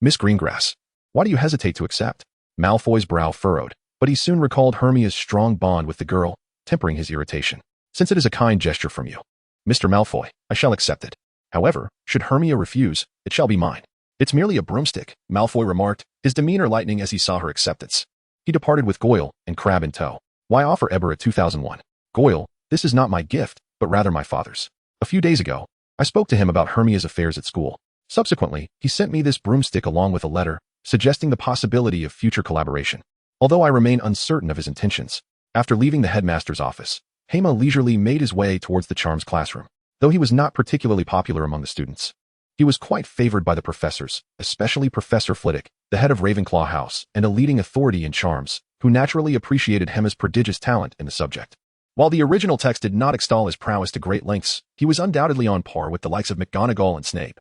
A: Miss Greengrass, why do you hesitate to accept? Malfoy's brow furrowed, but he soon recalled Hermione's strong bond with the girl, tempering his irritation. Since it is a kind gesture from you, Mr. Malfoy, I shall accept it. However, should Hermione refuse, it shall be mine. It's merely a broomstick, Malfoy remarked, his demeanor lightening as he saw her acceptance. He departed with Goyle and Crabbe in tow. Why offer Eber a 2001? Goyle, this is not my gift, but rather my father's. A few days ago, I spoke to him about Hermione's affairs at school. Subsequently, he sent me this broomstick along with a letter, suggesting the possibility of future collaboration. Although I remain uncertain of his intentions, after leaving the headmaster's office, Hema leisurely made his way towards the charms classroom. Though he was not particularly popular among the students, he was quite favored by the professors, especially Professor Flitwick, the head of Ravenclaw House and a leading authority in charms, who naturally appreciated Hema's prodigious talent in the subject. While the original text did not extol his prowess to great lengths, he was undoubtedly on par with the likes of McGonagall and Snape,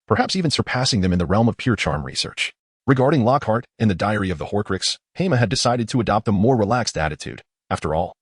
A: perhaps even surpassing them in the realm of pure charm research. Regarding Lockhart and the Diary of the Horcrux, Hema had decided to adopt a more relaxed attitude. After all,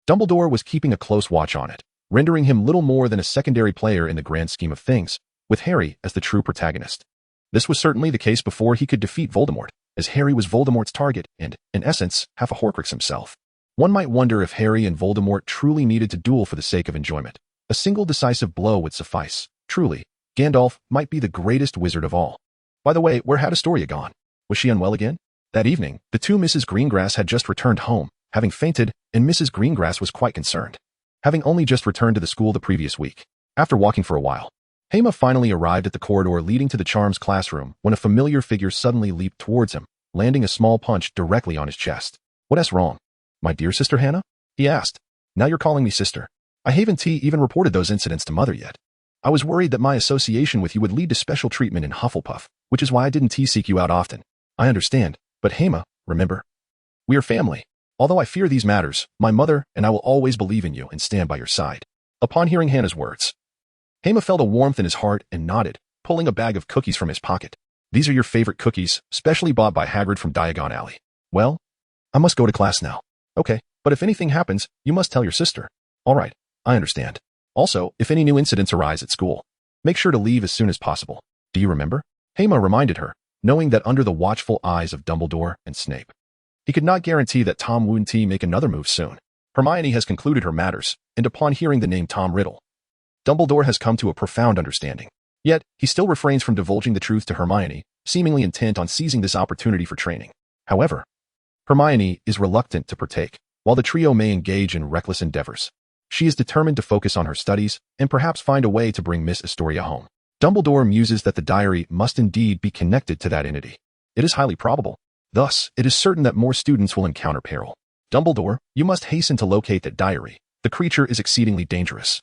A: Dumbledore was keeping a close watch on it, rendering him little more than a secondary player in the grand scheme of things, with Harry as the true protagonist. This was certainly the case before he could defeat Voldemort, as Harry was Voldemort's target and, in essence, half a Horcrux himself. One might wonder if Harry and Voldemort truly needed to duel for the sake of enjoyment. A single decisive blow would suffice. Truly, Gandalf might be the greatest wizard of all. By the way, where had Astoria gone? Was she unwell again? That evening, the two Mrs. Greengrass had just returned home, having fainted, and Mrs. Greengrass was quite concerned, having only just returned to the school the previous week. After walking for a while, Hema finally arrived at the corridor leading to the charms classroom when a familiar figure suddenly leaped towards him, landing a small punch directly on his chest. "What's wrong? My dear Sister Hannah?" he asked. "Now you're calling me sister. I haven't even reported those incidents to Mother yet. I was worried that my association with you would lead to special treatment in Hufflepuff, which is why I didn't seek you out often. I understand, but Hema, remember, we are family. Although I fear these matters, my mother and I will always believe in you and stand by your side." Upon hearing Hannah's words, Hema felt a warmth in his heart and nodded, pulling a bag of cookies from his pocket. "These are your favorite cookies, specially bought by Hagrid from Diagon Alley. Well, I must go to class now." "Okay, but if anything happens, you must tell your sister." "All right, I understand. Also, if any new incidents arise at school, make sure to leave as soon as possible. Do you remember?" Hema reminded her, knowing that under the watchful eyes of Dumbledore and Snape, he could not guarantee that Tom wouldn't make another move soon. Hermione has concluded her matters, and upon hearing the name Tom Riddle, Dumbledore has come to a profound understanding. Yet, he still refrains from divulging the truth to Hermione, seemingly intent on seizing this opportunity for training. However, Hermione is reluctant to partake, while the trio may engage in reckless endeavors. She is determined to focus on her studies and perhaps find a way to bring Miss Astoria home. Dumbledore muses that the diary must indeed be connected to that entity. It is highly probable. Thus, it is certain that more students will encounter peril. "Dumbledore, you must hasten to locate that diary. The creature is exceedingly dangerous.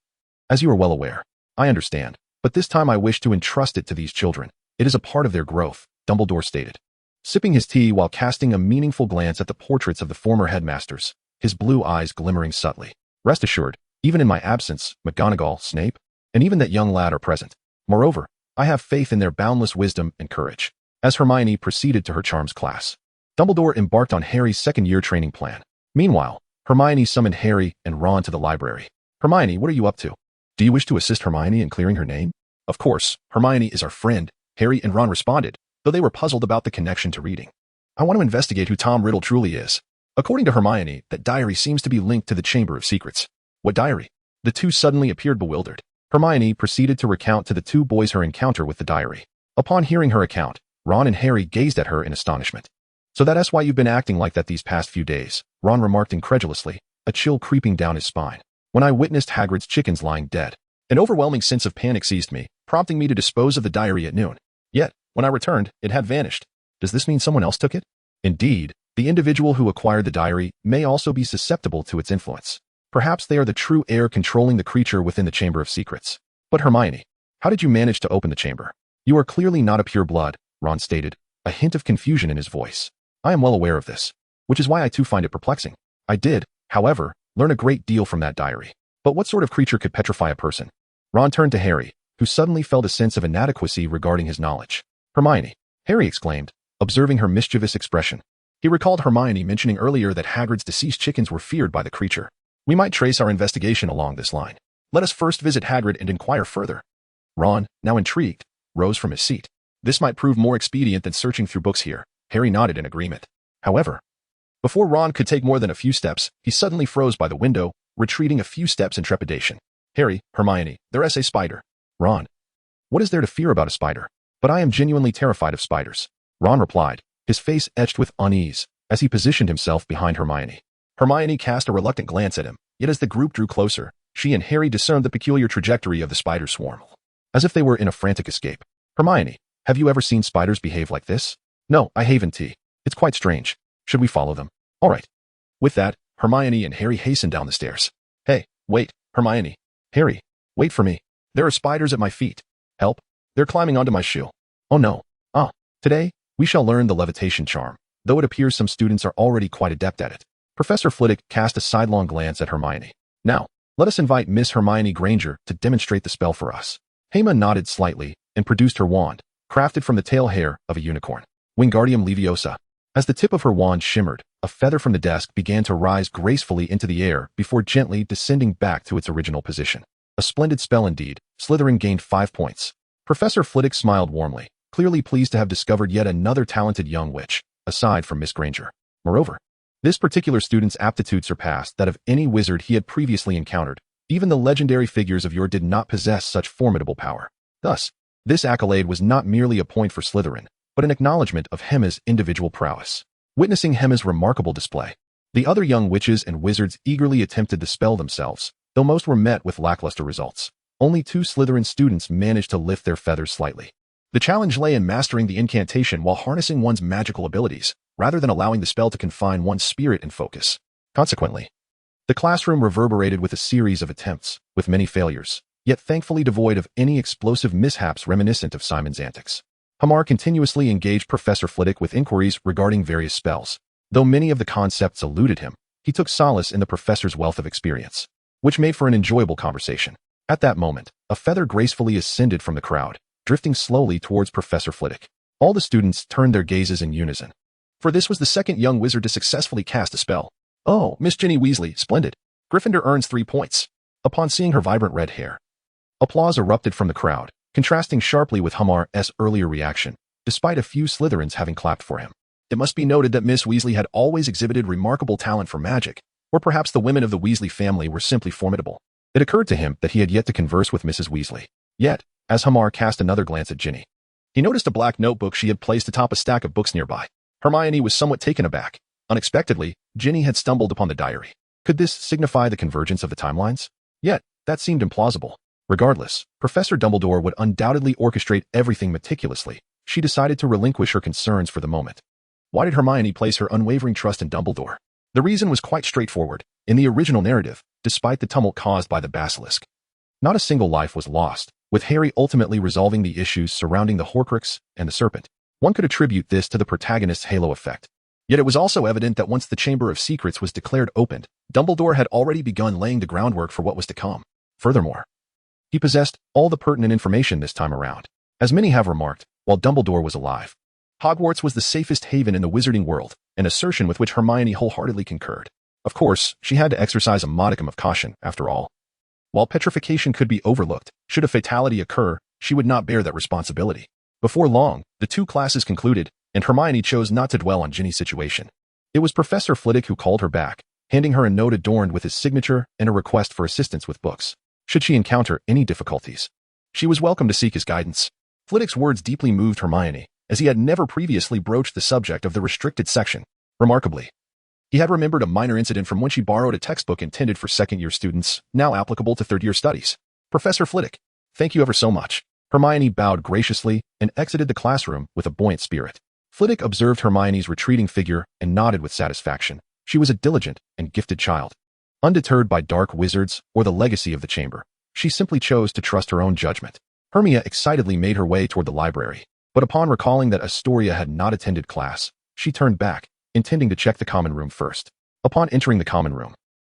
A: As you are well aware, I understand, but this time I wish to entrust it to these children. It is a part of their growth," Dumbledore stated, sipping his tea while casting a meaningful glance at the portraits of the former headmasters, his blue eyes glimmering subtly. "Rest assured, even in my absence, McGonagall, Snape, and even that young lad are present. Moreover, I have faith in their boundless wisdom and courage." As Hermione proceeded to her charms class, Dumbledore embarked on Harry's second-year training plan. Meanwhile, Hermione summoned Harry and Ron to the library. "Hermione, what are you up to? Do you wish to assist Hermione in clearing her name?" "Of course, Hermione is our friend," Harry and Ron responded, though they were puzzled about the connection to reading. "I want to investigate who Tom Riddle truly is. According to Hermione, that diary seems to be linked to the Chamber of Secrets." "What diary?" The two suddenly appeared bewildered. Hermione proceeded to recount to the two boys her encounter with the diary. Upon hearing her account, Ron and Harry gazed at her in astonishment. "So that's why you've been acting like that these past few days," Ron remarked incredulously, a chill creeping down his spine. "When I witnessed Hagrid's chickens lying dead, an overwhelming sense of panic seized me, prompting me to dispose of the diary at noon. Yet, when I returned, it had vanished. Does this mean someone else took it?" "Indeed, the individual who acquired the diary may also be susceptible to its influence. Perhaps they are the true heir controlling the creature within the Chamber of Secrets." "But Hermione, how did you manage to open the chamber?" "You are clearly not a pure blood," Ron stated, a hint of confusion in his voice. "I am well aware of this, which is why I too find it perplexing. I did, however, learn a great deal from that diary. But what sort of creature could petrify a person?" Ron turned to Harry, who suddenly felt a sense of inadequacy regarding his knowledge. "Hermione," Harry exclaimed, observing her mischievous expression. He recalled Hermione mentioning earlier that Hagrid's deceased chickens were feared by the creature. "We might trace our investigation along this line. Let us first visit Hagrid and inquire further." Ron, now intrigued, rose from his seat. "This might prove more expedient than searching through books here." Harry nodded in agreement. However, before Ron could take more than a few steps, he suddenly froze by the window, retreating a few steps in trepidation. "Harry, Hermione, there's a spider." "Ron, what is there to fear about a spider?" "But I am genuinely terrified of spiders," Ron replied, his face etched with unease, as he positioned himself behind Hermione. Hermione cast a reluctant glance at him, yet as the group drew closer, she and Harry discerned the peculiar trajectory of the spider swarm, as if they were in a frantic escape. "Hermione, have you ever seen spiders behave like this?" "No, I haven't. It's quite strange. Should we follow them?" "All right." With that, Hermione and Harry hastened down the stairs. "Hey, wait, Hermione. Harry, wait for me. There are spiders at my feet. Help. They're climbing onto my shoe." "Oh no. Today, we shall learn the levitation charm, though it appears some students are already quite adept at it." Professor Flitwick cast a sidelong glance at Hermione, Now, let us invite Miss Hermione Granger to demonstrate the spell for us. Hema nodded slightly and produced her wand, crafted from the tail hair of a unicorn. Wingardium Leviosa. As the tip of her wand shimmered, a feather from the desk began to rise gracefully into the air before gently descending back to its original position. A splendid spell indeed. Slytherin gained 5 points. Professor Flitwick smiled warmly, clearly pleased to have discovered yet another talented young witch, aside from Miss Granger. Moreover, this particular student's aptitude surpassed that of any wizard he had previously encountered. Even the legendary figures of yore did not possess such formidable power. Thus, this accolade was not merely a point for Slytherin, but an acknowledgement of Hema's individual prowess. Witnessing Hema's remarkable display, the other young witches and wizards eagerly attempted to spell themselves, though most were met with lackluster results. Only 2 Slytherin students managed to lift their feathers slightly. The challenge lay in mastering the incantation while harnessing one's magical abilities, rather than allowing the spell to confine one's spirit and focus. Consequently, the classroom reverberated with a series of attempts, with many failures, yet thankfully devoid of any explosive mishaps reminiscent of Simon's antics. Hema continuously engaged Professor Flitwick with inquiries regarding various spells. Though many of the concepts eluded him, he took solace in the professor's wealth of experience, which made for an enjoyable conversation. At that moment, a feather gracefully ascended from the crowd, drifting slowly towards Professor Flitwick. All the students turned their gazes in unison, for this was the second young wizard to successfully cast a spell. Oh, Miss Ginny Weasley, splendid. Gryffindor earns 3 points. Upon seeing her vibrant red hair, applause erupted from the crowd, contrasting sharply with Hema's earlier reaction, despite a few Slytherins having clapped for him. It must be noted that Miss Weasley had always exhibited remarkable talent for magic, or perhaps the women of the Weasley family were simply formidable. It occurred to him that he had yet to converse with Mrs. Weasley. Yet, as Hema cast another glance at Ginny, he noticed a black notebook she had placed atop a stack of books nearby. Hermione was somewhat taken aback. Unexpectedly, Ginny had stumbled upon the diary. Could this signify the convergence of the timelines? Yet, that seemed implausible. Regardless, Professor Dumbledore would undoubtedly orchestrate everything meticulously. She decided to relinquish her concerns for the moment. Why did Hermione place her unwavering trust in Dumbledore? The reason was quite straightforward. In the original narrative, despite the tumult caused by the basilisk, not a single life was lost, with Harry ultimately resolving the issues surrounding the Horcrux and the Serpent. One could attribute this to the protagonist's halo effect. Yet it was also evident that once the Chamber of Secrets was declared opened, Dumbledore had already begun laying the groundwork for what was to come. Furthermore, he possessed all the pertinent information this time around. As many have remarked, while Dumbledore was alive, Hogwarts was the safest haven in the wizarding world, an assertion with which Hermione wholeheartedly concurred. Of course, she had to exercise a modicum of caution, after all. While petrification could be overlooked, should a fatality occur, she would not bear that responsibility. Before long, the 2 classes concluded, and Hermione chose not to dwell on Ginny's situation. It was Professor Flitwick who called her back, handing her a note adorned with his signature and a request for assistance with books. Should she encounter any difficulties, she was welcome to seek his guidance. Flitwick's words deeply moved Hermione, as he had never previously broached the subject of the restricted section. Remarkably, he had remembered a minor incident from when she borrowed a textbook intended for second-year students, now applicable to third-year studies. Professor Flitwick, thank you ever so much. Hermione bowed graciously and exited the classroom with a buoyant spirit. Flitwick observed Hermione's retreating figure and nodded with satisfaction. She was a diligent and gifted child. Undeterred by dark wizards or the legacy of the chamber, she simply chose to trust her own judgment. Hermia excitedly made her way toward the library, but upon recalling that Astoria had not attended class, she turned back, intending to check the common room first. Upon entering the common room,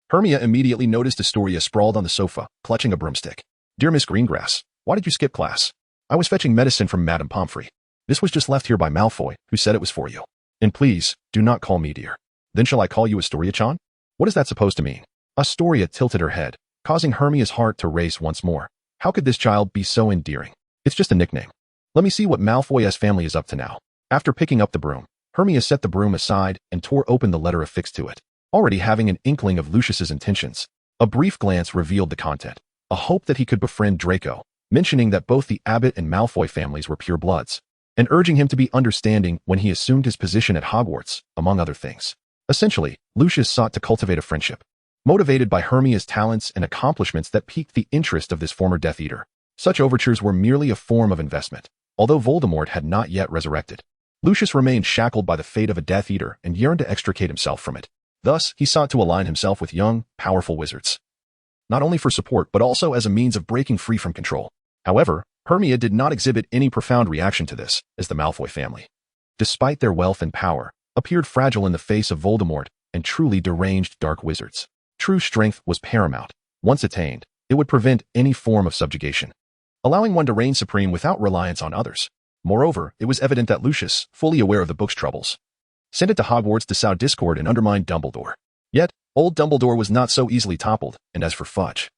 A: Hermia immediately noticed Astoria sprawled on the sofa, clutching a broomstick. Dear Miss Greengrass, why did you skip class? I was fetching medicine from Madame Pomfrey. This was just left here by Malfoy, who said it was for you. And please, do not call me dear. Then shall I call you Astoria-chan? What is that supposed to mean? Astoria tilted her head, causing Hermia's heart to race once more. How could this child be so endearing? It's just a nickname. Let me see what Malfoy's family is up to now. After picking up the broom, Hermia set the broom aside and tore open the letter affixed to it. Already having an inkling of Lucius's intentions, a brief glance revealed the content. A hope that he could befriend Draco, mentioning that both the Abbott and Malfoy families were pure bloods, and urging him to be understanding when he assumed his position at Hogwarts, among other things. Essentially, Lucius sought to cultivate a friendship, motivated by Hermia's talents and accomplishments that piqued the interest of this former Death Eater. Such overtures were merely a form of investment. Although Voldemort had not yet resurrected, Lucius remained shackled by the fate of a Death Eater and yearned to extricate himself from it. Thus, he sought to align himself with young, powerful wizards, not only for support but also as a means of breaking free from control. However, Hermia did not exhibit any profound reaction to this, as the Malfoy family, despite their wealth and power, appeared fragile in the face of Voldemort and truly deranged dark wizards. True strength was paramount. Once attained, it would prevent any form of subjugation, allowing one to reign supreme without reliance on others. Moreover, it was evident that Lucius, fully aware of the book's troubles, sent it to Hogwarts to sow discord and undermine Dumbledore. Yet, old Dumbledore was not so easily toppled, and as for Fudge,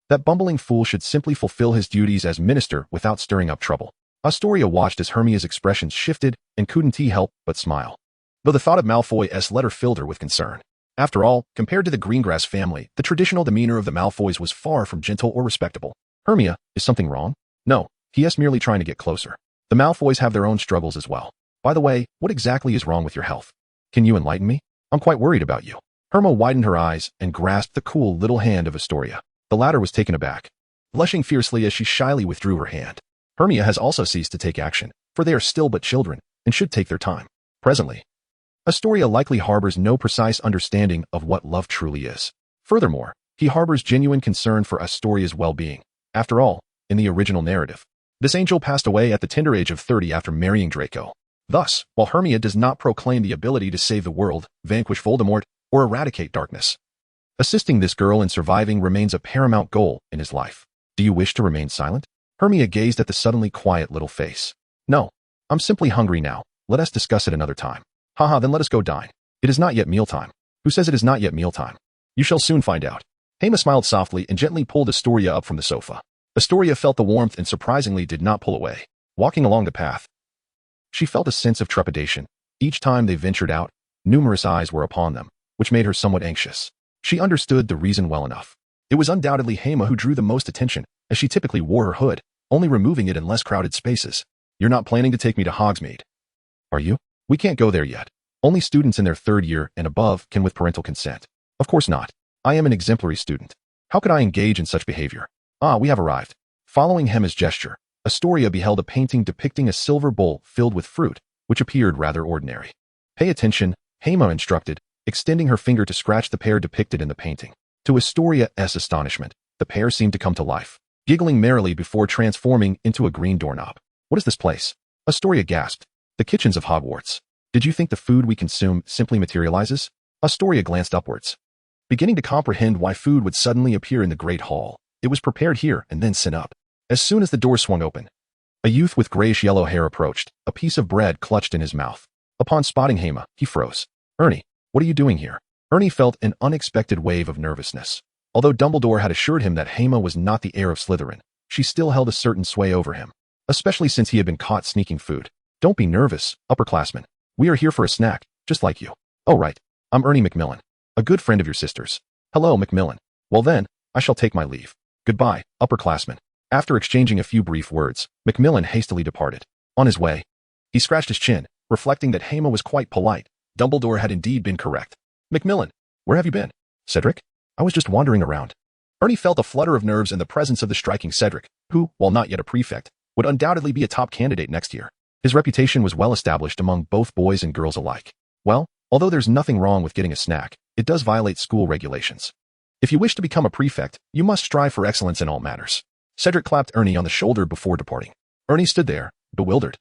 A: that bumbling fool should simply fulfill his duties as minister without stirring up trouble. Astoria watched as Hermione's expressions shifted and couldn't help but smile, though the thought of Malfoy's letter filled her with concern. After all, compared to the Greengrass family, the traditional demeanor of the Malfoys was far from gentle or respectable. Hermione, is something wrong? No, he is merely trying to get closer. The Malfoys have their own struggles as well. By the way, what exactly is wrong with your health? Can you enlighten me? I'm quite worried about you. Hermione widened her eyes and grasped the cool little hand of Astoria. The latter was taken aback, blushing fiercely as she shyly withdrew her hand. Hermione has also ceased to take action, for they are still but children, and should take their time. Presently, Astoria likely harbors no precise understanding of what love truly is. Furthermore, he harbors genuine concern for Astoria's well-being. After all, in the original narrative, this angel passed away at the tender age of 30 after marrying Draco. Thus, while Hermione does not proclaim the ability to save the world, vanquish Voldemort, or eradicate darkness, assisting this girl in surviving remains a paramount goal in his life. Do you wish to remain silent? Hermione gazed at the suddenly quiet little face. No, I'm simply hungry now. Let us discuss it another time. Haha, then let us go dine. It is not yet mealtime. Who says it is not yet mealtime? You shall soon find out. Hema smiled softly and gently pulled Astoria up from the sofa. Astoria felt the warmth and surprisingly did not pull away. Walking along the path, she felt a sense of trepidation. Each time they ventured out, numerous eyes were upon them, which made her somewhat anxious. She understood the reason well enough. It was undoubtedly Hema who drew the most attention, as she typically wore her hood, only removing it in less crowded spaces. You're not planning to take me to Hogsmeade, are you? We can't go there yet. Only students in their third year and above can with parental consent. Of course not. I am an exemplary student. How could I engage in such behavior? Ah, we have arrived. Following Hema's gesture, Astoria beheld a painting depicting a silver bowl filled with fruit, which appeared rather ordinary. Pay attention, Hema instructed, extending her finger to scratch the pear depicted in the painting. To Astoria's astonishment, the pear seemed to come to life, giggling merrily before transforming into a green doorknob. What is this place? Astoria gasped. The kitchens of Hogwarts. Did you think the food we consume simply materializes? Astoria glanced upwards, beginning to comprehend why food would suddenly appear in the great hall. It was prepared here and then sent up. As soon as the door swung open, a youth with grayish-yellow hair approached, a piece of bread clutched in his mouth. Upon spotting Hema, he froze. Ernie, what are you doing here? Ernie felt an unexpected wave of nervousness. Although Dumbledore had assured him that Hema was not the heir of Slytherin, she still held a certain sway over him, especially since he had been caught sneaking food. Don't be nervous, upperclassmen. We are here for a snack, just like you. Oh right, I'm Ernie Macmillan, a good friend of your sister's. Hello, Macmillan. Well then, I shall take my leave. Goodbye, upperclassmen. After exchanging a few brief words, Macmillan hastily departed. On his way, he scratched his chin, reflecting that Hema was quite polite. Dumbledore had indeed been correct. Macmillan, where have you been? Cedric? I was just wandering around. Ernie felt a flutter of nerves in the presence of the striking Cedric, who, while not yet a prefect, would undoubtedly be a top candidate next year. His reputation was well established among both boys and girls alike. Well, although there's nothing wrong with getting a snack, it does violate school regulations. If you wish to become a prefect, you must strive for excellence in all matters. Cedric clapped Ernie on the shoulder before departing. Ernie stood there, bewildered,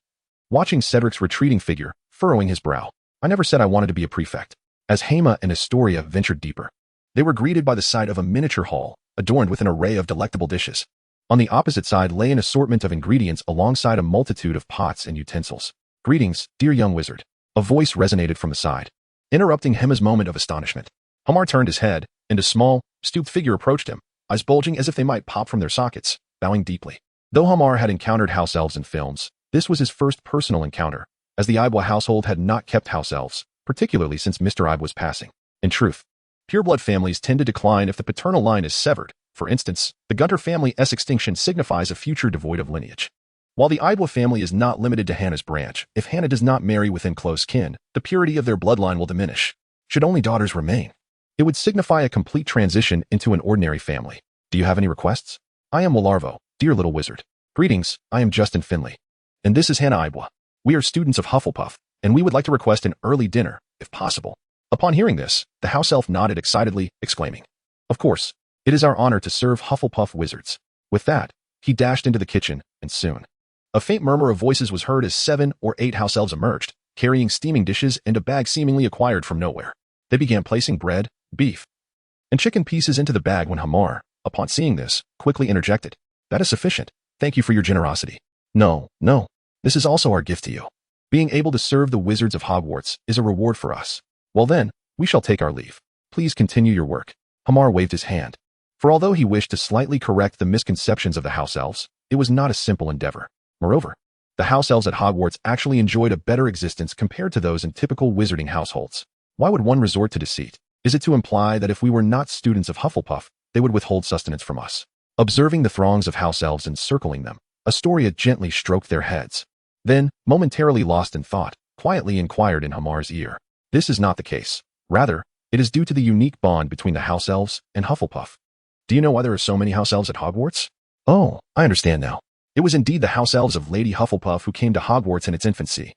A: watching Cedric's retreating figure, furrowing his brow. I never said I wanted to be a prefect. As Hema and Astoria ventured deeper, they were greeted by the sight of a miniature hall, adorned with an array of delectable dishes. On the opposite side lay an assortment of ingredients alongside a multitude of pots and utensils. Greetings, dear young wizard. A voice resonated from the side, interrupting Hema's moment of astonishment. Hema turned his head, and a small, stooped figure approached him, eyes bulging as if they might pop from their sockets, bowing deeply. Though Hema had encountered house elves in films, this was his first personal encounter, as the Ibwa household had not kept house elves, particularly since Mr. Ibe was passing. In truth, pureblood families tend to decline if the paternal line is severed. For instance, the Gunter family's extinction signifies a future devoid of lineage. While the Ibwa family is not limited to Hannah's branch, if Hannah does not marry within close kin, the purity of their bloodline will diminish. Should only daughters remain, it would signify a complete transition into an ordinary family. Do you have any requests? I am Willarvo, dear little wizard. Greetings, I am Justin Finley. And this is Hannah Ibwa. We are students of Hufflepuff, and we would like to request an early dinner, if possible. Upon hearing this, the house elf nodded excitedly, exclaiming, Of course, it is our honor to serve Hufflepuff wizards. With that, he dashed into the kitchen, and soon, a faint murmur of voices was heard as 7 or 8 house elves emerged, carrying steaming dishes and a bag seemingly acquired from nowhere. They began placing bread, beef, and chicken pieces into the bag when Hema, upon seeing this, quickly interjected. That is sufficient. Thank you for your generosity. No, no. This is also our gift to you. Being able to serve the wizards of Hogwarts is a reward for us. Well then, we shall take our leave. Please continue your work. Hema waved his hand. For although he wished to slightly correct the misconceptions of the house elves, it was not a simple endeavor. Moreover, the house elves at Hogwarts actually enjoyed a better existence compared to those in typical wizarding households. Why would one resort to deceit? Is it to imply that if we were not students of Hufflepuff, they would withhold sustenance from us? Observing the throngs of house elves encircling them, Astoria gently stroked their heads. Then, momentarily lost in thought, quietly inquired in Hema's ear. This is not the case. Rather, it is due to the unique bond between the house elves and Hufflepuff. Do you know why there are so many house elves at Hogwarts? Oh, I understand now. It was indeed the house elves of Lady Hufflepuff who came to Hogwarts in its infancy.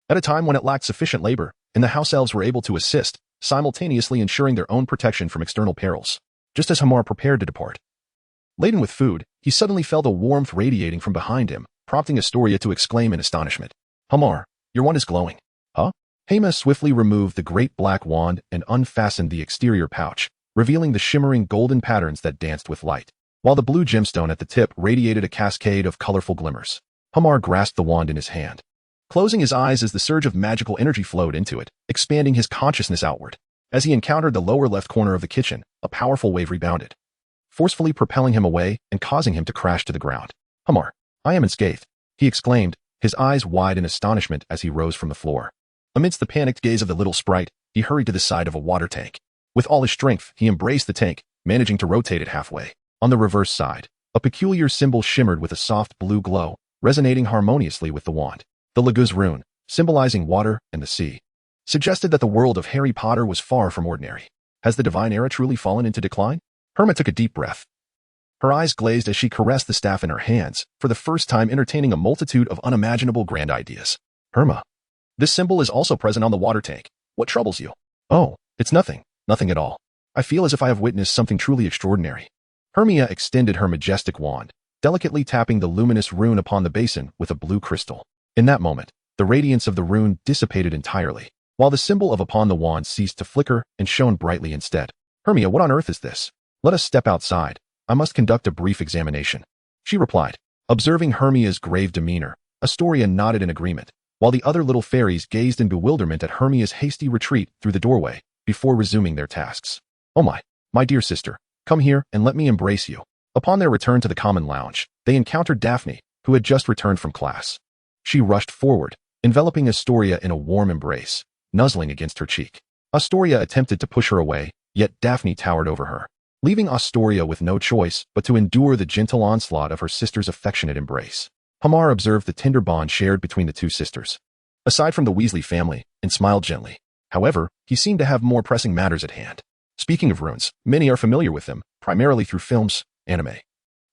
A: At a time when it lacked sufficient labor, and the house elves were able to assist, simultaneously ensuring their own protection from external perils. Just as Hema prepared to depart, laden with food, he suddenly felt a warmth radiating from behind him, prompting Astoria to exclaim in astonishment. Hema, your wand is glowing. Huh? Hema swiftly removed the great black wand and unfastened the exterior pouch, revealing the shimmering golden patterns that danced with light, while the blue gemstone at the tip radiated a cascade of colorful glimmers. Hema grasped the wand in his hand, closing his eyes as the surge of magical energy flowed into it, expanding his consciousness outward. As he encountered the lower left corner of the kitchen, a powerful wave rebounded, forcefully propelling him away and causing him to crash to the ground. Hema, I am unscathed, he exclaimed, his eyes wide in astonishment as he rose from the floor. Amidst the panicked gaze of the little sprite, he hurried to the side of a water tank. With all his strength, he embraced the tank, managing to rotate it halfway. On the reverse side, a peculiar symbol shimmered with a soft blue glow, resonating harmoniously with the wand. The Laguz rune, symbolizing water and the sea, suggested that the world of Harry Potter was far from ordinary. Has the divine era truly fallen into decline? Herma took a deep breath. Her eyes glazed as she caressed the staff in her hands, for the first time entertaining a multitude of unimaginable grand ideas. Herma, this symbol is also present on the water tank. What troubles you? Oh, it's nothing. Nothing at all. I feel as if I have witnessed something truly extraordinary. Hermia extended her majestic wand, delicately tapping the luminous rune upon the basin with a blue crystal. In that moment, the radiance of the rune dissipated entirely, while the symbol of upon the wand ceased to flicker and shone brightly instead. Hermia, what on earth is this? Let us step outside. I must conduct a brief examination, she replied. Observing Hermia's grave demeanor, Astoria nodded in agreement, while the other little fairies gazed in bewilderment at Hermia's hasty retreat through the doorway before resuming their tasks. Oh my dear sister, come here and let me embrace you. Upon their return to the common lounge, they encountered Daphne, who had just returned from class. She rushed forward, enveloping Astoria in a warm embrace, nuzzling against her cheek. Astoria attempted to push her away, yet Daphne towered over her, leaving Astoria with no choice but to endure the gentle onslaught of her sister's affectionate embrace. Hema observed the tender bond shared between the two sisters, aside from the Weasley family, and smiled gently. However, he seemed to have more pressing matters at hand. Speaking of runes, many are familiar with them, primarily through films, anime,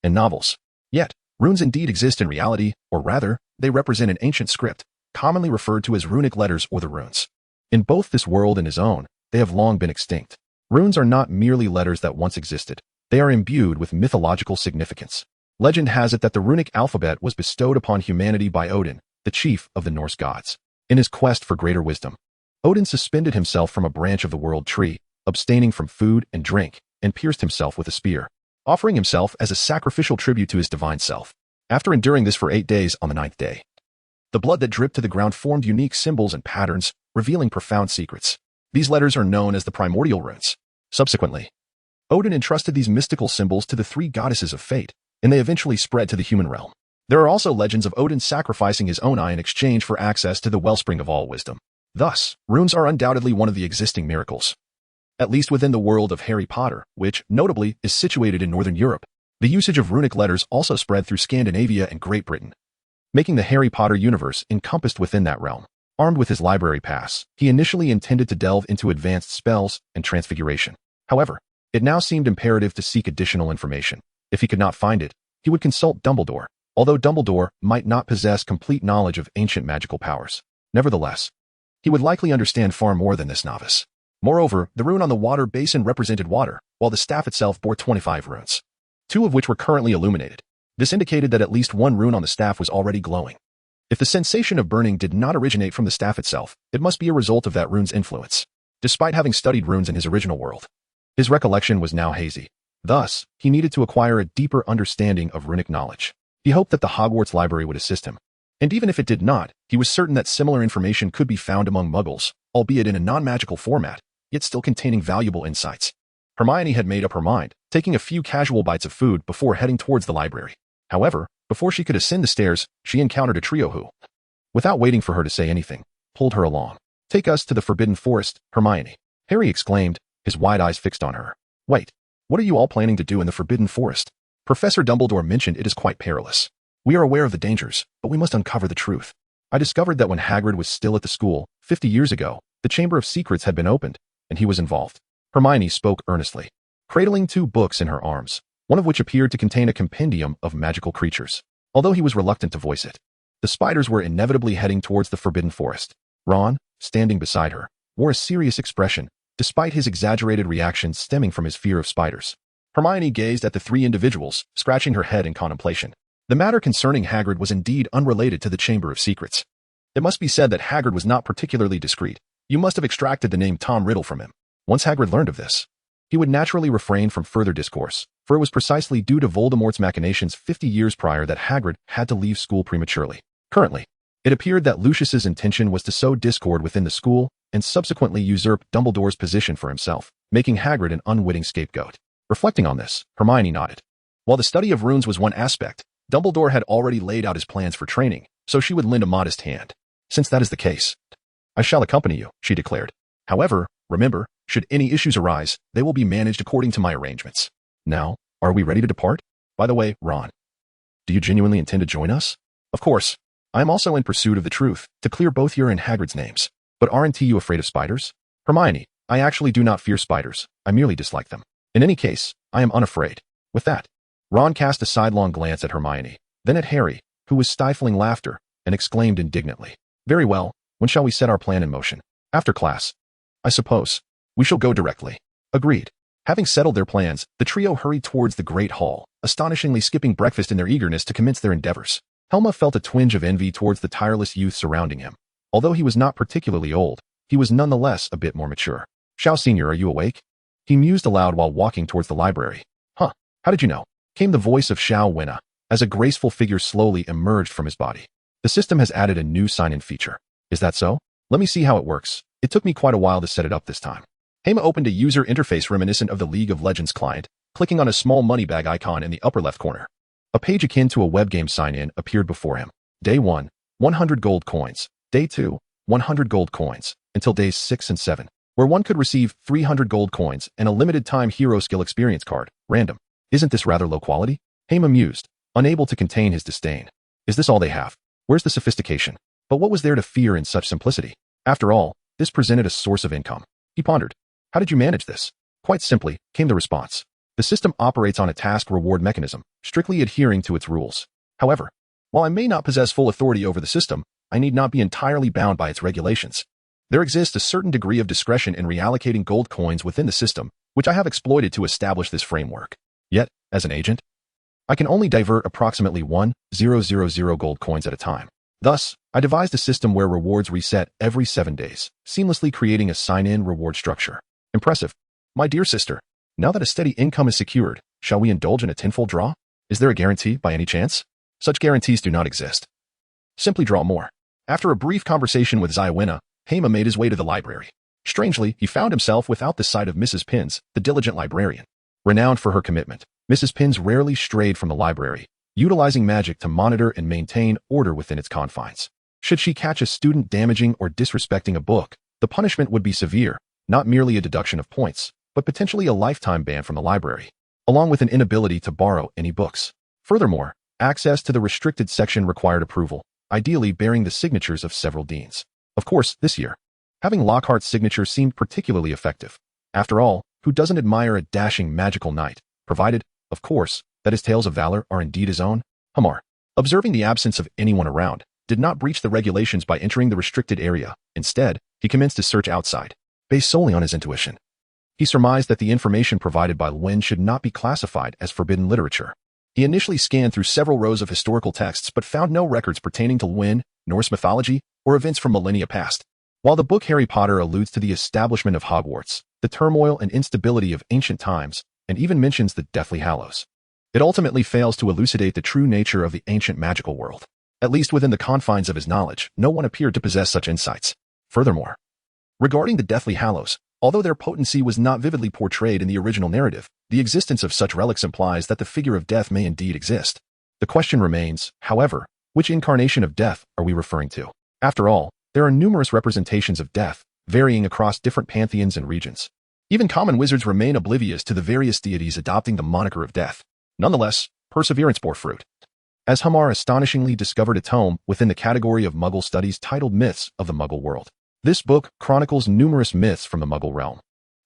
A: and novels. Yet, runes indeed exist in reality, or rather, they represent an ancient script, commonly referred to as runic letters or the runes. In both this world and his own, they have long been extinct. Runes are not merely letters that once existed. They are imbued with mythological significance. Legend has it that the runic alphabet was bestowed upon humanity by Odin, the chief of the Norse gods. In his quest for greater wisdom, Odin suspended himself from a branch of the world tree, abstaining from food and drink, and pierced himself with a spear, offering himself as a sacrificial tribute to his divine self. After enduring this for 8 days, on the 9th day, the blood that dripped to the ground formed unique symbols and patterns, revealing profound secrets. These letters are known as the primordial runes. Subsequently, Odin entrusted these mystical symbols to the 3 goddesses of fate, and they eventually spread to the human realm. There are also legends of Odin sacrificing his own eye in exchange for access to the wellspring of all wisdom. Thus, runes are undoubtedly one of the existing miracles, at least within the world of Harry Potter, which, notably, is situated in Northern Europe. The usage of runic letters also spread through Scandinavia and Great Britain, making the Harry Potter universe encompassed within that realm. Armed with his library pass, he initially intended to delve into advanced spells and transfiguration. However, it now seemed imperative to seek additional information. If he could not find it, he would consult Dumbledore, although Dumbledore might not possess complete knowledge of ancient magical powers. Nevertheless, he would likely understand far more than this novice. Moreover, the rune on the water basin represented water, while the staff itself bore 25 runes, 2 of which were currently illuminated. This indicated that at least 1 rune on the staff was already glowing. If the sensation of burning did not originate from the staff itself, it must be a result of that rune's influence. Despite having studied runes in his original world, His recollection was now hazy. Thus, he needed to acquire a deeper understanding of runic knowledge. He hoped that the Hogwarts library would assist him. And even if it did not, he was certain that similar information could be found among muggles, albeit in a non-magical format, yet still containing valuable insights. Hermione had made up her mind, taking a few casual bites of food before heading towards the library. However, before she could ascend the stairs, she encountered a trio who, without waiting for her to say anything, pulled her along. "Take us to the Forbidden Forest, Hermione," Harry exclaimed, his wide eyes fixed on her. "Wait, what are you all planning to do in the Forbidden Forest? Professor Dumbledore mentioned it is quite perilous. We are aware of the dangers, but we must uncover the truth. I discovered that when Hagrid was still at the school, 50 years ago, the Chamber of Secrets had been opened, and he was involved." Hermione spoke earnestly, cradling 2 books in her arms, one of which appeared to contain a compendium of magical creatures. Although he was reluctant to voice it, the spiders were inevitably heading towards the Forbidden Forest. Ron, standing beside her, wore a serious expression, despite his exaggerated reactions stemming from his fear of spiders. Hermione gazed at the 3 individuals, scratching her head in contemplation. The matter concerning Hagrid was indeed unrelated to the Chamber of Secrets. It must be said that Hagrid was not particularly discreet. You must have extracted the name Tom Riddle from him. Once Hagrid learned of this, he would naturally refrain from further discourse, for it was precisely due to Voldemort's machinations 50 years prior that Hagrid had to leave school prematurely. Currently, it appeared that Lucius's intention was to sow discord within the school and subsequently usurp Dumbledore's position for himself, making Hagrid an unwitting scapegoat. Reflecting on this, Hermione nodded. While the study of runes was one aspect, Dumbledore had already laid out his plans for training, so she would lend a modest hand. "Since that is the case, I shall accompany you," she declared. "However, remember, should any issues arise, they will be managed according to my arrangements. Now, are we ready to depart? By the way, Ron, do you genuinely intend to join us? Of course, I am also in pursuit of the truth, to clear both your and Hagrid's names. But aren't you afraid of spiders?" "Hermione, I actually do not fear spiders. I merely dislike them. In any case, I am unafraid." With that, Ron cast a sidelong glance at Hermione, then at Harry, who was stifling laughter, and exclaimed indignantly, "Very well, when shall we set our plan in motion? After class, I suppose. We shall go directly." Agreed. Having settled their plans, the trio hurried towards the Great Hall, astonishingly skipping breakfast in their eagerness to commence their endeavors. Hema felt a twinge of envy towards the tireless youth surrounding him. Although he was not particularly old, he was nonetheless a bit more mature. "Xiao Senior, are you awake?" he mused aloud while walking towards the library. "Huh, how did you know?" came the voice of Xiao Wenna, as a graceful figure slowly emerged from his body. "The system has added a new sign-in feature. Is that so? Let me see how it works. It took me quite a while to set it up this time." Hema opened a user interface reminiscent of the League of Legends client, clicking on a small money bag icon in the upper left corner. A page akin to a web game sign-in appeared before him. Day 1, 100 gold coins. Day 2, 100 gold coins, until days 6 and 7, where one could receive 300 gold coins and a limited-time hero skill experience card, random. "Isn't this rather low quality?" Hema mused, unable to contain his disdain. "Is this all they have? Where's the sophistication?" But what was there to fear in such simplicity? After all, this presented a source of income. He pondered. "How did you manage this?" "Quite simply," came the response. "The system operates on a task-reward mechanism, strictly adhering to its rules. However, while I may not possess full authority over the system, I need not be entirely bound by its regulations. There exists a certain degree of discretion in reallocating gold coins within the system, which I have exploited to establish this framework. Yet, as an agent, I can only divert approximately 1,000 gold coins at a time. Thus, I devised a system where rewards reset every 7 days, seamlessly creating a sign-in reward structure. Impressive. My dear sister, now that a steady income is secured, shall we indulge in a tenfold draw? Is there a guarantee by any chance?" "Such guarantees do not exist. Simply draw more." After a brief conversation with Zyawena, Hema made his way to the library. Strangely, he found himself without the sight of Mrs. Pins, the diligent librarian. Renowned for her commitment, Mrs. Pins rarely strayed from the library, utilizing magic to monitor and maintain order within its confines. Should she catch a student damaging or disrespecting a book, the punishment would be severe, not merely a deduction of points, but potentially a lifetime ban from the library, along with an inability to borrow any books. Furthermore, access to the restricted section required approval, ideally bearing the signatures of several deans. Of course, this year, having Lockhart's signature seemed particularly effective. After all, who doesn't admire a dashing magical knight, provided, of course, that his tales of valor are indeed his own? Hamar, observing the absence of anyone around, did not breach the regulations by entering the restricted area. Instead, he commenced his search outside, based solely on his intuition. He surmised that the information provided by Lwyn should not be classified as forbidden literature. He initially scanned through several rows of historical texts but found no records pertaining to Lwyn, Norse mythology, or events from millennia past. While the book Harry Potter alludes to the establishment of Hogwarts, the turmoil and instability of ancient times, and even mentions the Deathly Hallows. It ultimately fails to elucidate the true nature of the ancient magical world. At least within the confines of his knowledge, no one appeared to possess such insights. Furthermore, regarding the Deathly Hallows, although their potency was not vividly portrayed in the original narrative, the existence of such relics implies that the figure of death may indeed exist. The question remains, however, which incarnation of death are we referring to? After all, there are numerous representations of death, varying across different pantheons and regions. Even common wizards remain oblivious to the various deities adopting the moniker of death. Nonetheless, perseverance bore fruit, as Hema astonishingly discovered a tome within the category of Muggle studies titled Myths of the Muggle World. This book chronicles numerous myths from the Muggle realm,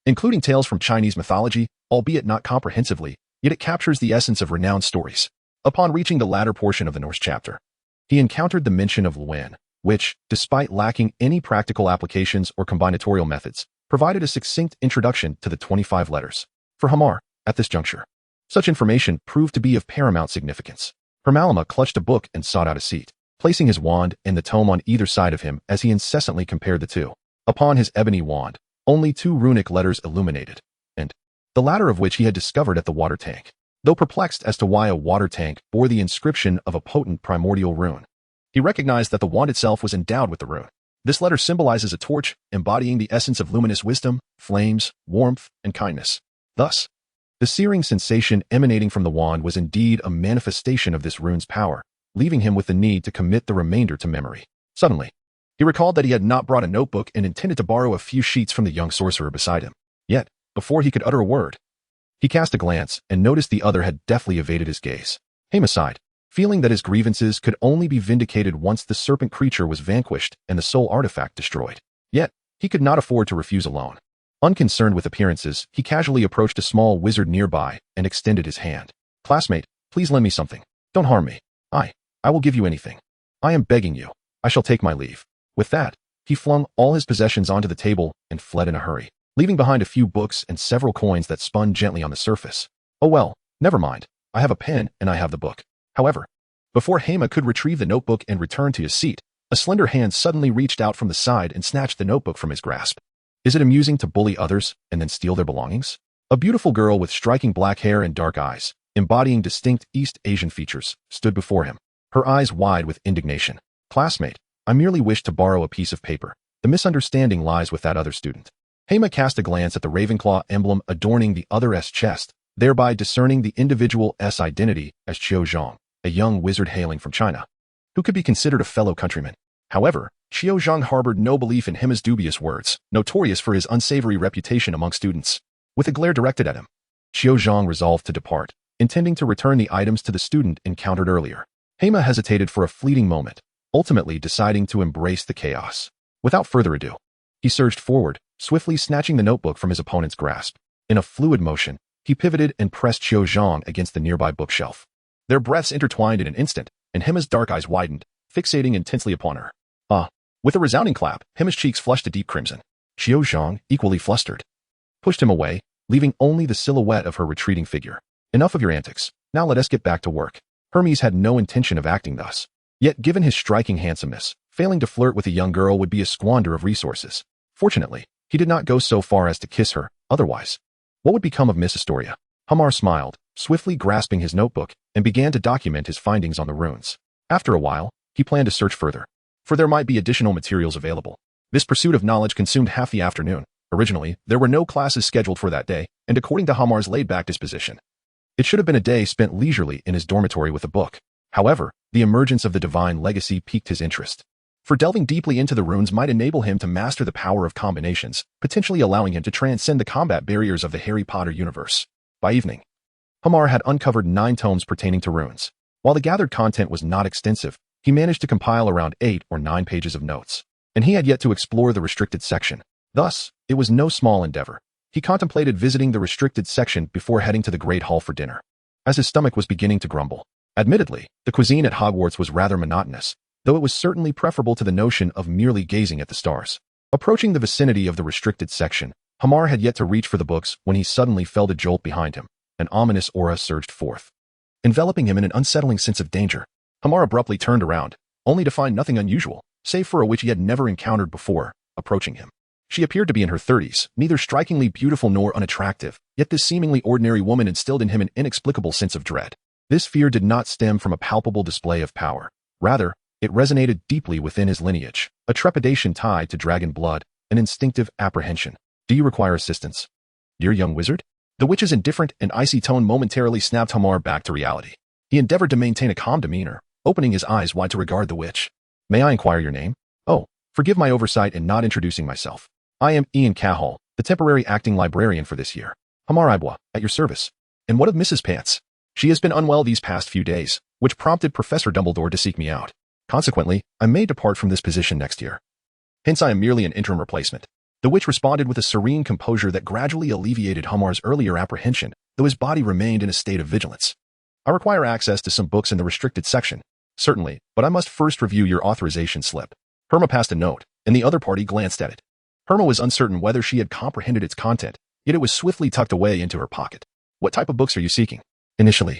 A: including tales from Chinese mythology, albeit not comprehensively, yet it captures the essence of renowned stories. Upon reaching the latter portion of the Norse chapter, he encountered the mention of Lwen, which, despite lacking any practical applications or combinatorial methods, provided a succinct introduction to the 25 letters. For Hema, at this juncture, such information proved to be of paramount significance. Hermione clutched a book and sought out a seat, placing his wand and the tome on either side of him as he incessantly compared the two. Upon his ebony wand, only 2 runic letters illuminated, and the latter of which he had discovered at the water tank. Though perplexed as to why a water tank bore the inscription of a potent primordial rune, he recognized that the wand itself was endowed with the rune. This letter symbolizes a torch, embodying the essence of luminous wisdom, flames, warmth, and kindness. Thus, the searing sensation emanating from the wand was indeed a manifestation of this rune's power, leaving him with the need to commit the remainder to memory. Suddenly, he recalled that he had not brought a notebook and intended to borrow a few sheets from the young sorcerer beside him. Yet, before he could utter a word, he cast a glance and noticed the other had deftly evaded his gaze. Hema sighed, feeling that his grievances could only be vindicated once the serpent creature was vanquished and the soul artifact destroyed. Yet, he could not afford to refuse alone. Unconcerned with appearances, he casually approached a small wizard nearby and extended his hand. "Classmate, please lend me something. Don't harm me. I will give you anything. I am begging you. I shall take my leave." With that, he flung all his possessions onto the table and fled in a hurry, leaving behind a few books and several coins that spun gently on the surface. "Oh well, never mind. I have a pen and I have the book." However, before Hema could retrieve the notebook and return to his seat, a slender hand suddenly reached out from the side and snatched the notebook from his grasp. Is it amusing to bully others and then steal their belongings? A beautiful girl with striking black hair and dark eyes, embodying distinct East Asian features, stood before him, her eyes wide with indignation. "Classmate, I merely wish to borrow a piece of paper. The misunderstanding lies with that other student." Hema cast a glance at the Ravenclaw emblem adorning the other's chest, thereby discerning the individual's identity as Qiu Zhang, a young wizard hailing from China, who could be considered a fellow countryman. However, Qiu Zhang harbored no belief in Hema's dubious words, notorious for his unsavory reputation among students. With a glare directed at him, Qiu Zhang resolved to depart, intending to return the items to the student encountered earlier. Hema hesitated for a fleeting moment, ultimately deciding to embrace the chaos. Without further ado, he surged forward, swiftly snatching the notebook from his opponent's grasp. In a fluid motion, he pivoted and pressed Qiu Zhang against the nearby bookshelf. Their breaths intertwined in an instant, and Hema's dark eyes widened, fixating intensely upon her. With a resounding clap, Hema's cheeks flushed a deep crimson. Qiu Zhang, equally flustered, pushed him away, leaving only the silhouette of her retreating figure. "Enough of your antics. Now let us get back to work." Hermes had no intention of acting thus. Yet given his striking handsomeness, failing to flirt with a young girl would be a squander of resources. Fortunately, he did not go so far as to kiss her, otherwise, what would become of Miss Astoria? Hema smiled, swiftly grasping his notebook, and began to document his findings on the runes. After a while, he planned to search further, for there might be additional materials available. This pursuit of knowledge consumed half the afternoon. Originally, there were no classes scheduled for that day, and according to Hema's laid-back disposition, it should have been a day spent leisurely in his dormitory with a book. However, the emergence of the divine legacy piqued his interest, for delving deeply into the runes might enable him to master the power of combinations, potentially allowing him to transcend the combat barriers of the Harry Potter universe. By evening, Hema had uncovered 9 tomes pertaining to runes. While the gathered content was not extensive, he managed to compile around 8 or 9 pages of notes, and he had yet to explore the restricted section. Thus, it was no small endeavor. He contemplated visiting the restricted section before heading to the Great Hall for dinner, as his stomach was beginning to grumble. Admittedly, the cuisine at Hogwarts was rather monotonous, though it was certainly preferable to the notion of merely gazing at the stars. Approaching the vicinity of the restricted section, Hema had yet to reach for the books when he suddenly felt a jolt behind him. An ominous aura surged forth, enveloping him in an unsettling sense of danger. Hema abruptly turned around, only to find nothing unusual, save for a witch he had never encountered before, approaching him. She appeared to be in her 30s, neither strikingly beautiful nor unattractive, yet this seemingly ordinary woman instilled in him an inexplicable sense of dread. This fear did not stem from a palpable display of power. Rather, it resonated deeply within his lineage, a trepidation tied to dragon blood, an instinctive apprehension. Do you require assistance, dear young wizard? The witch's indifferent and icy tone momentarily snapped Hamar back to reality. He endeavored to maintain a calm demeanor, opening his eyes wide to regard the witch. May I inquire your name? Oh, forgive my oversight in not introducing myself. I am Ian Cahall, the temporary acting librarian for this year. Hamar Ibwa, at your service. And what of Mrs. Pants? She has been unwell these past few days, which prompted Professor Dumbledore to seek me out. Consequently, I may depart from this position next year. Hence I am merely an interim replacement. The witch responded with a serene composure that gradually alleviated Hamar's earlier apprehension, though his body remained in a state of vigilance. I require access to some books in the restricted section. Certainly, but I must first review your authorization slip. Herma passed a note, and the other party glanced at it. Herma was uncertain whether she had comprehended its content, yet it was swiftly tucked away into her pocket. What type of books are you seeking? Initially,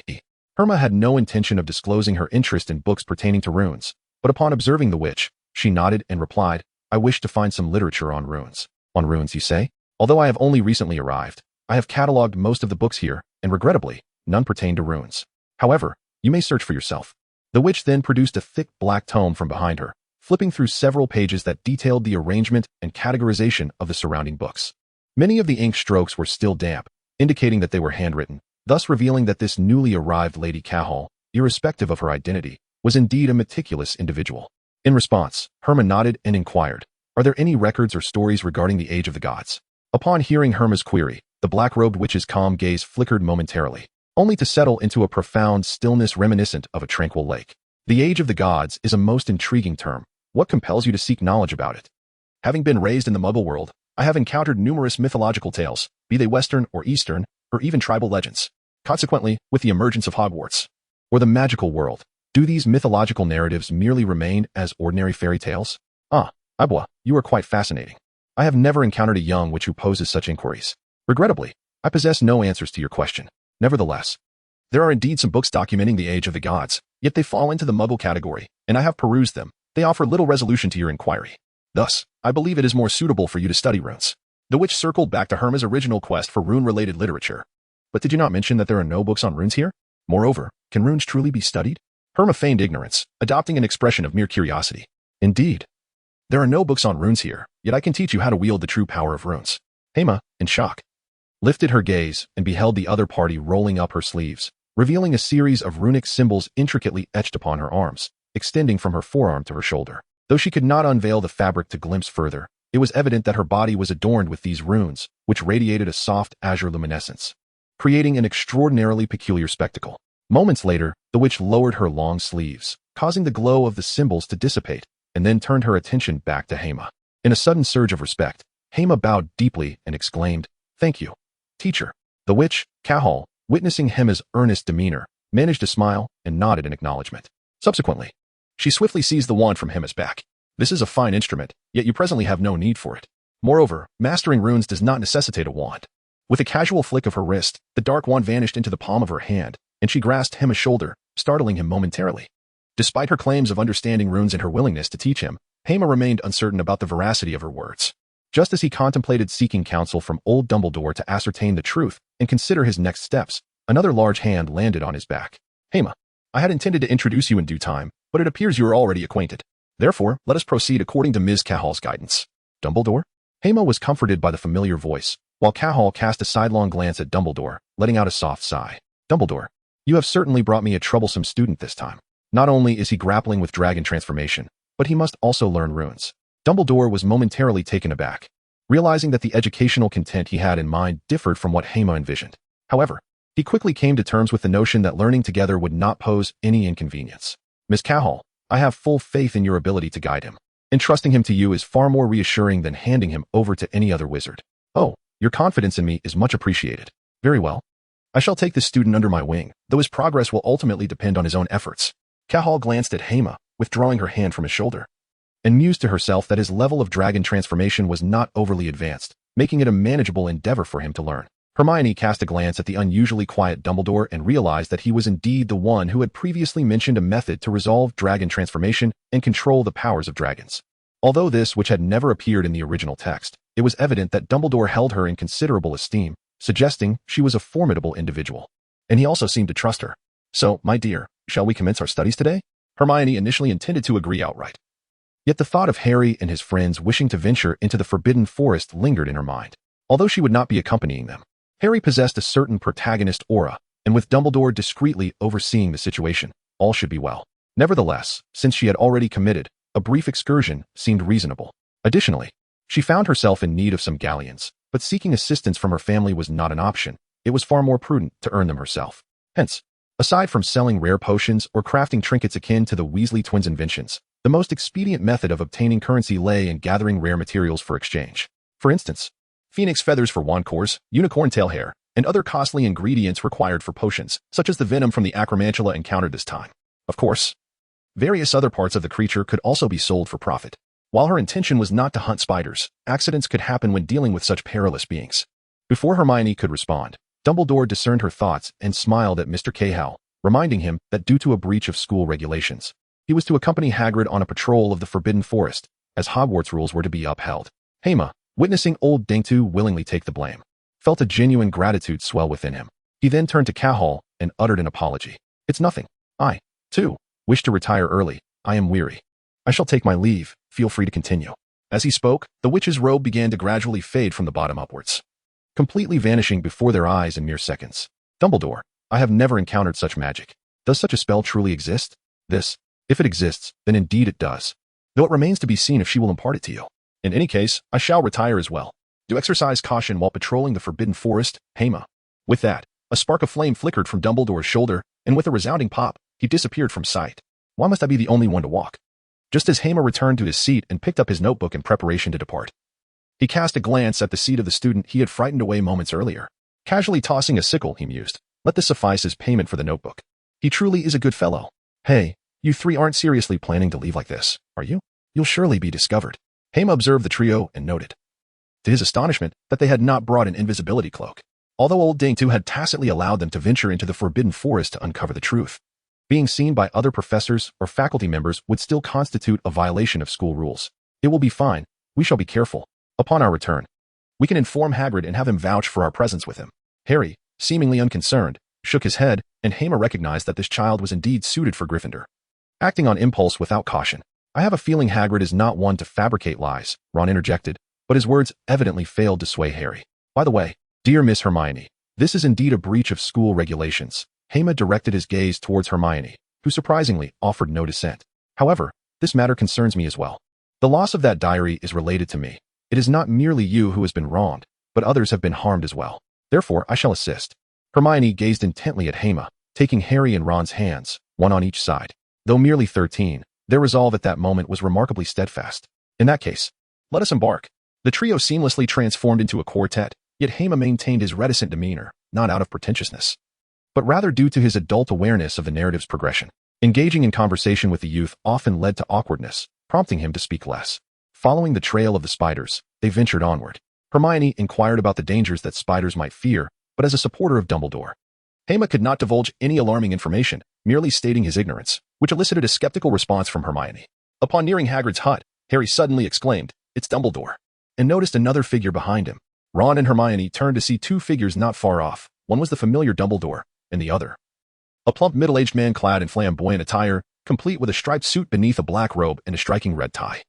A: Herma had no intention of disclosing her interest in books pertaining to runes, but upon observing the witch, she nodded and replied, I wish to find some literature on runes. On runes, you say? Although I have only recently arrived, I have catalogued most of the books here, and regrettably, none pertain to runes. However, you may search for yourself. The witch then produced a thick black tome from behind her, flipping through several pages that detailed the arrangement and categorization of the surrounding books. Many of the ink strokes were still damp, indicating that they were handwritten, thus revealing that this newly arrived Lady Cahall, irrespective of her identity, was indeed a meticulous individual. In response, Herma nodded and inquired, are there any records or stories regarding the age of the gods? Upon hearing Herma's query, the black-robed witch's calm gaze flickered momentarily, only to settle into a profound stillness reminiscent of a tranquil lake. The age of the gods is a most intriguing term. What compels you to seek knowledge about it? Having been raised in the Muggle world, I have encountered numerous mythological tales, be they Western or Eastern, or even tribal legends. Consequently, with the emergence of Hogwarts, or the magical world, do these mythological narratives merely remain as ordinary fairy tales? Ibwa, you are quite fascinating. I have never encountered a young witch who poses such inquiries. Regrettably, I possess no answers to your question. Nevertheless, there are indeed some books documenting the age of the gods, yet they fall into the Muggle category, and I have perused them. They offer little resolution to your inquiry. Thus, I believe it is more suitable for you to study runes. The witch circled back to Herma's original quest for rune-related literature. But did you not mention that there are no books on runes here? Moreover, can runes truly be studied? Herma feigned ignorance, adopting an expression of mere curiosity. Indeed. There are no books on runes here, yet I can teach you how to wield the true power of runes. Hema, in shock, lifted her gaze and beheld the other party rolling up her sleeves, revealing a series of runic symbols intricately etched upon her arms, extending from her forearm to her shoulder. Though she could not unveil the fabric to glimpse further, it was evident that her body was adorned with these runes, which radiated a soft azure luminescence, creating an extraordinarily peculiar spectacle. Moments later, the witch lowered her long sleeves, causing the glow of the symbols to dissipate, and then turned her attention back to Hema. In a sudden surge of respect, Hema bowed deeply and exclaimed, Thank you, teacher. The witch, Cahall, witnessing Hema's earnest demeanor, managed to smile and nodded in acknowledgement. Subsequently, she swiftly seized the wand from Hema's back. This is a fine instrument, yet you presently have no need for it. Moreover, mastering runes does not necessitate a wand. With a casual flick of her wrist, the dark wand vanished into the palm of her hand, and she grasped Hema's shoulder, startling him momentarily. Despite her claims of understanding runes and her willingness to teach him, Hema remained uncertain about the veracity of her words. Just as he contemplated seeking counsel from old Dumbledore to ascertain the truth and consider his next steps, another large hand landed on his back. Hema, I had intended to introduce you in due time, but it appears you are already acquainted. Therefore, let us proceed according to Ms. Cahall's guidance. Dumbledore? Hema was comforted by the familiar voice, while Cahall cast a sidelong glance at Dumbledore, letting out a soft sigh. Dumbledore, you have certainly brought me a troublesome student this time. Not only is he grappling with dragon transformation, but he must also learn runes. Dumbledore was momentarily taken aback, realizing that the educational content he had in mind differed from what Hema envisioned. However, he quickly came to terms with the notion that learning together would not pose any inconvenience. Miss Cahall, I have full faith in your ability to guide him. Entrusting him to you is far more reassuring than handing him over to any other wizard. Oh, your confidence in me is much appreciated. Very well. I shall take this student under my wing, though his progress will ultimately depend on his own efforts. Cahall glanced at Hema, withdrawing her hand from his shoulder, and mused to herself that his level of dragon transformation was not overly advanced, making it a manageable endeavor for him to learn. Hermione cast a glance at the unusually quiet Dumbledore and realized that he was indeed the one who had previously mentioned a method to resolve dragon transformation and control the powers of dragons. Although this, which had never appeared in the original text, It was evident that Dumbledore held her in considerable esteem, suggesting she was a formidable individual. And he also seemed to trust her. So, my dear, shall we commence our studies today? Hermione initially intended to agree outright. Yet the thought of Harry and his friends wishing to venture into the Forbidden Forest lingered in her mind. Although she would not be accompanying them, Harry possessed a certain protagonist aura, and with Dumbledore discreetly overseeing the situation, all should be well. Nevertheless, since she had already committed, a brief excursion seemed reasonable. Additionally, she found herself in need of some galleons, but seeking assistance from her family was not an option. It was far more prudent to earn them herself. Hence, aside from selling rare potions or crafting trinkets akin to the Weasley twins' inventions, the most expedient method of obtaining currency lay in gathering rare materials for exchange. For instance, phoenix feathers for wand cores, unicorn tail hair, and other costly ingredients required for potions, such as the venom from the acromantula encountered this time. Of course, various other parts of the creature could also be sold for profit. While her intention was not to hunt spiders, accidents could happen when dealing with such perilous beings. Before Hermione could respond, Dumbledore discerned her thoughts and smiled at Mr. Cahill, reminding him that due to a breach of school regulations, he was to accompany Hagrid on a patrol of the Forbidden Forest, as Hogwarts rules were to be upheld. Hema, witnessing old Dingtu willingly take the blame, felt a genuine gratitude swell within him. He then turned to Cahill and uttered an apology. It's nothing. I, too, wish to retire early. I am weary. I shall take my leave. Feel free to continue. As he spoke, the witch's robe began to gradually fade from the bottom upwards, completely vanishing before their eyes in mere seconds. Dumbledore, I have never encountered such magic. Does such a spell truly exist? This, if it exists, then indeed it does. Though it remains to be seen if she will impart it to you. In any case, I shall retire as well. Do exercise caution while patrolling the Forbidden Forest, Hema. With that, a spark of flame flickered from Dumbledore's shoulder, and with a resounding pop, he disappeared from sight. Why must I be the only one to walk? Just as Hema returned to his seat and picked up his notebook in preparation to depart, he cast a glance at the seat of the student he had frightened away moments earlier. Casually tossing a sickle, he mused, let this suffice as payment for the notebook. He truly is a good fellow. Hey, you three aren't seriously planning to leave like this, are you? You'll surely be discovered. Hema observed the trio and noted, to his astonishment, that they had not brought an invisibility cloak, although old Dingtu had tacitly allowed them to venture into the Forbidden Forest to uncover the truth. Being seen by other professors or faculty members would still constitute a violation of school rules. It will be fine. We shall be careful. Upon our return, we can inform Hagrid and have him vouch for our presence with him. Harry, seemingly unconcerned, shook his head, and Hema recognized that this child was indeed suited for Gryffindor. Acting on impulse without caution, I have a feeling Hagrid is not one to fabricate lies, Ron interjected, but his words evidently failed to sway Harry. By the way, dear Miss Hermione, this is indeed a breach of school regulations. Hema directed his gaze towards Hermione, who surprisingly offered no dissent. However, this matter concerns me as well. The loss of that diary is related to me. It is not merely you who has been wronged, but others have been harmed as well. Therefore, I shall assist. Hermione gazed intently at Hema, taking Harry and Ron's hands, one on each side. Though merely 13, their resolve at that moment was remarkably steadfast. In that case, let us embark. The trio seamlessly transformed into a quartet, yet Hema maintained his reticent demeanor, not out of pretentiousness, but rather due to his adult awareness of the narrative's progression. Engaging in conversation with the youth often led to awkwardness, prompting him to speak less. Following the trail of the spiders, they ventured onward. Hermione inquired about the dangers that spiders might fear, but as a supporter of Dumbledore, Hema could not divulge any alarming information, merely stating his ignorance, which elicited a skeptical response from Hermione. Upon nearing Hagrid's hut, Harry suddenly exclaimed, "It's Dumbledore," and noticed another figure behind him. Ron and Hermione turned to see two figures not far off. One was the familiar Dumbledore, and the other, a plump middle-aged man clad in flamboyant attire, complete with a striped suit beneath a black robe and a striking red tie,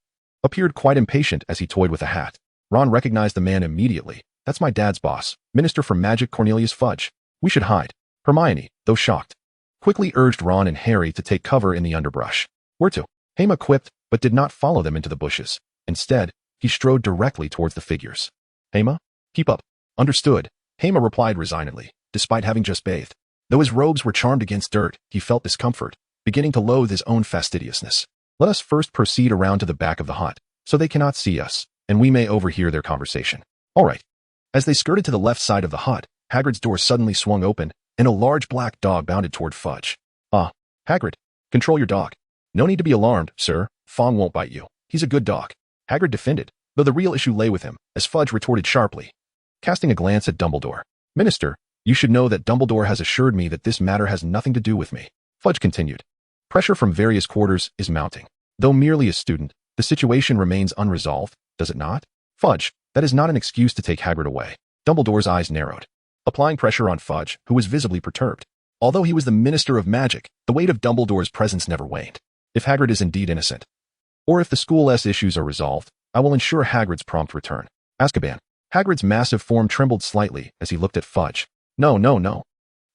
A: appeared quite impatient as he toyed with a hat. Ron recognized the man immediately. That's my dad's boss, Minister for Magic Cornelius Fudge. We should hide. Hermione, though shocked, quickly urged Ron and Harry to take cover in the underbrush. Where to? Hema quipped, but did not follow them into the bushes. Instead, he strode directly towards the figures. Hema? Keep up. Understood. Hema replied resignedly, despite having just bathed. Though his robes were charmed against dirt, he felt discomfort, beginning to loathe his own fastidiousness. Let us first proceed around to the back of the hut, so they cannot see us, and we may overhear their conversation. All right. As they skirted to the left side of the hut, Hagrid's door suddenly swung open, and a large black dog bounded toward Fudge. Ah, Hagrid, control your dog. No need to be alarmed, sir. Fong won't bite you. He's a good dog. Hagrid defended, though the real issue lay with him, as Fudge retorted sharply, casting a glance at Dumbledore. Minister, you should know that Dumbledore has assured me that this matter has nothing to do with me. Fudge continued. Pressure from various quarters is mounting. Though merely a student, the situation remains unresolved, does it not? Fudge, That is not an excuse to take Hagrid away. Dumbledore's eyes narrowed, applying pressure on Fudge, who was visibly perturbed. Although he was the Minister of Magic, the weight of Dumbledore's presence never waned. If Hagrid is indeed innocent, or if the school's issues are resolved, I will ensure Hagrid's prompt return. Azkaban. Hagrid's massive form trembled slightly as he looked at Fudge. No.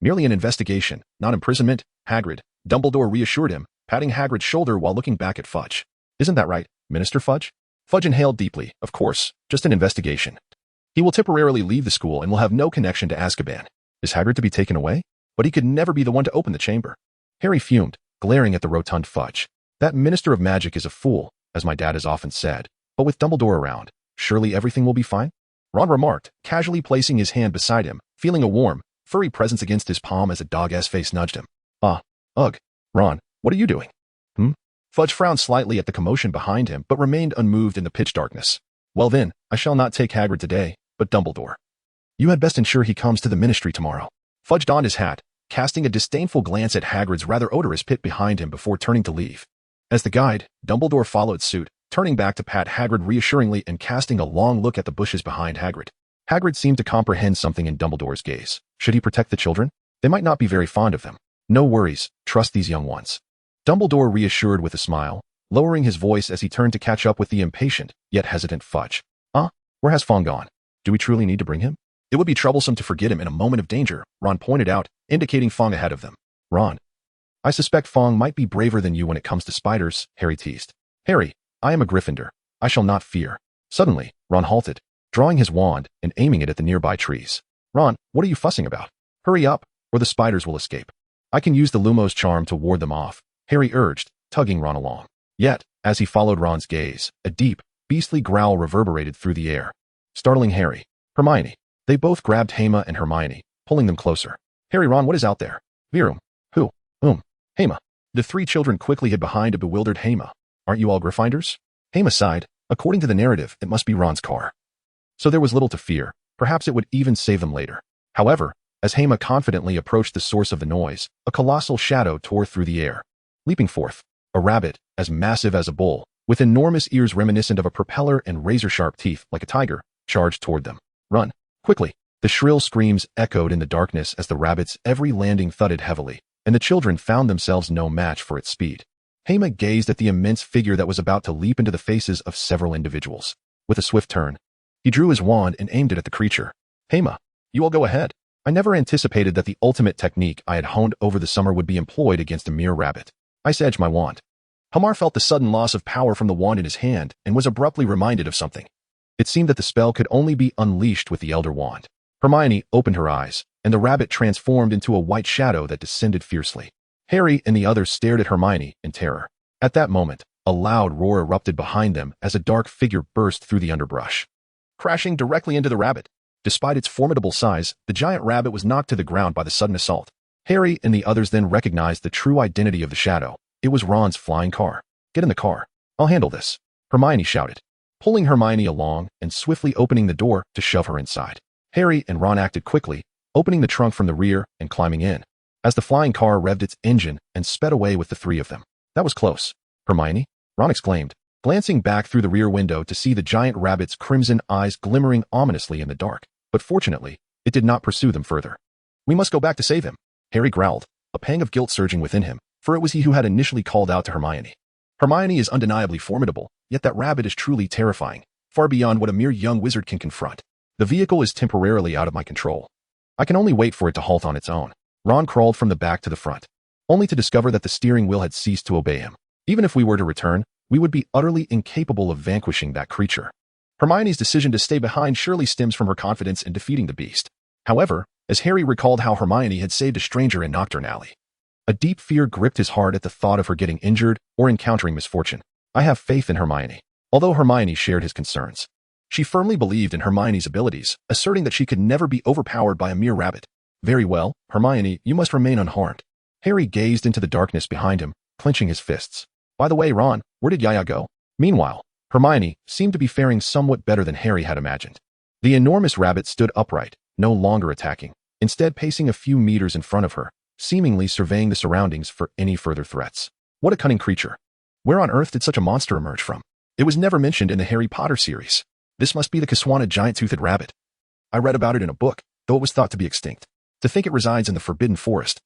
A: Merely an investigation, not imprisonment, Hagrid. Dumbledore reassured him, patting Hagrid's shoulder while looking back at Fudge. Isn't that right, Minister Fudge? Fudge inhaled deeply. Of course, just an investigation. He will temporarily leave the school and will have no connection to Azkaban. Is Hagrid to be taken away? But he could never be the one to open the chamber. Harry fumed, glaring at the rotund Fudge. That Minister of Magic is a fool, as my dad has often said, but with Dumbledore around, surely everything will be fine? Ron remarked, casually placing his hand beside him, feeling a warm, furry presence against his palm as a dog-ass face nudged him. Ugh. Ron, what are you doing? Fudge frowned slightly at the commotion behind him, but remained unmoved in the pitch darkness. Well then, I shall not take Hagrid today, but Dumbledore. You had best ensure he comes to the ministry tomorrow. Fudge donned his hat, casting a disdainful glance at Hagrid's rather odorous pit behind him before turning to leave. As the guide, Dumbledore followed suit, turning back to pat Hagrid reassuringly and casting a long look at the bushes behind Hagrid. Hagrid seemed to comprehend something in Dumbledore's gaze. Should he protect the children? They might not be very fond of them. No worries, trust these young ones. Dumbledore reassured with a smile, lowering his voice as he turned to catch up with the impatient, yet hesitant Fudge. Where has Fong gone? Do we truly need to bring him? It would be troublesome to forget him in a moment of danger, Ron pointed out, indicating Fong ahead of them. Ron. I suspect Fong might be braver than you when it comes to spiders, Harry teased. Harry, I am a Gryffindor. I shall not fear. Suddenly, Ron halted, drawing his wand and aiming it at the nearby trees. Ron, what are you fussing about? Hurry up, or the spiders will escape. I can use the Lumos charm to ward them off, Harry urged, tugging Ron along. Yet, as he followed Ron's gaze, a deep, beastly growl reverberated through the air, startling Harry. Hermione. They both grabbed Hema and Hermione, pulling them closer. Harry, Ron, what is out there? Virum. Who? Hema. The three children quickly hid behind a bewildered Hema. Aren't you all Gryffindors? Hema sighed. According to the narrative, it must be Ron's car. So there was little to fear. Perhaps it would even save them later. However, as Hema confidently approached the source of the noise, a colossal shadow tore through the air. Leaping forth, a rabbit, as massive as a bull, with enormous ears reminiscent of a propeller and razor-sharp teeth like a tiger, charged toward them. Run. Quickly. The shrill screams echoed in the darkness as the rabbit's every landing thudded heavily, and the children found themselves no match for its speed. Hema gazed at the immense figure that was about to leap into the faces of several individuals. With a swift turn, he drew his wand and aimed it at the creature. Hema, you all go ahead. I never anticipated that the ultimate technique I had honed over the summer would be employed against a mere rabbit. I edged my wand. Hamar felt the sudden loss of power from the wand in his hand and was abruptly reminded of something. It seemed that the spell could only be unleashed with the Elder Wand. Hermione opened her eyes, and the rabbit transformed into a white shadow that descended fiercely. Harry and the others stared at Hermione in terror. At that moment, a loud roar erupted behind them as a dark figure burst through the underbrush, crashing directly into the rabbit. Despite its formidable size, the giant rabbit was knocked to the ground by the sudden assault. Harry and the others then recognized the true identity of the shadow. It was Ron's flying car. Get in the car. I'll handle this, Hermione shouted, pulling Hermione along and swiftly opening the door to shove her inside. Harry and Ron acted quickly, opening the trunk from the rear and climbing in, as the flying car revved its engine and sped away with the three of them. That was close. Hermione, Ron exclaimed, glancing back through the rear window to see the giant rabbit's crimson eyes glimmering ominously in the dark. But fortunately, it did not pursue them further. We must go back to save him, Harry growled, a pang of guilt surging within him, for it was he who had initially called out to Hermione. Hermione is undeniably formidable, yet that rabbit is truly terrifying, far beyond what a mere young wizard can confront. The vehicle is temporarily out of my control. I can only wait for it to halt on its own. Ron crawled from the back to the front, only to discover that the steering wheel had ceased to obey him. Even if we were to return, we would be utterly incapable of vanquishing that creature. Hermione's decision to stay behind surely stems from her confidence in defeating the beast. However, as Harry recalled how Hermione had saved a stranger in Knockturn Alley, a deep fear gripped his heart at the thought of her getting injured or encountering misfortune. I have faith in Hermione. Although Hermione shared his concerns, she firmly believed in Hermione's abilities, asserting that she could never be overpowered by a mere rabbit. Very well, Hermione, you must remain unharmed. Harry gazed into the darkness behind him, clenching his fists. By the way, Ron, where did Yaya go? Meanwhile, Hermione seemed to be faring somewhat better than Harry had imagined. The enormous rabbit stood upright, no longer attacking, instead pacing a few meters in front of her, seemingly surveying the surroundings for any further threats. What a cunning creature. Where on earth did such a monster emerge from? It was never mentioned in the Harry Potter series. This must be the Kaswana giant-toothed rabbit. I read about it in a book, though it was thought to be extinct. To think it resides in the Forbidden Forest.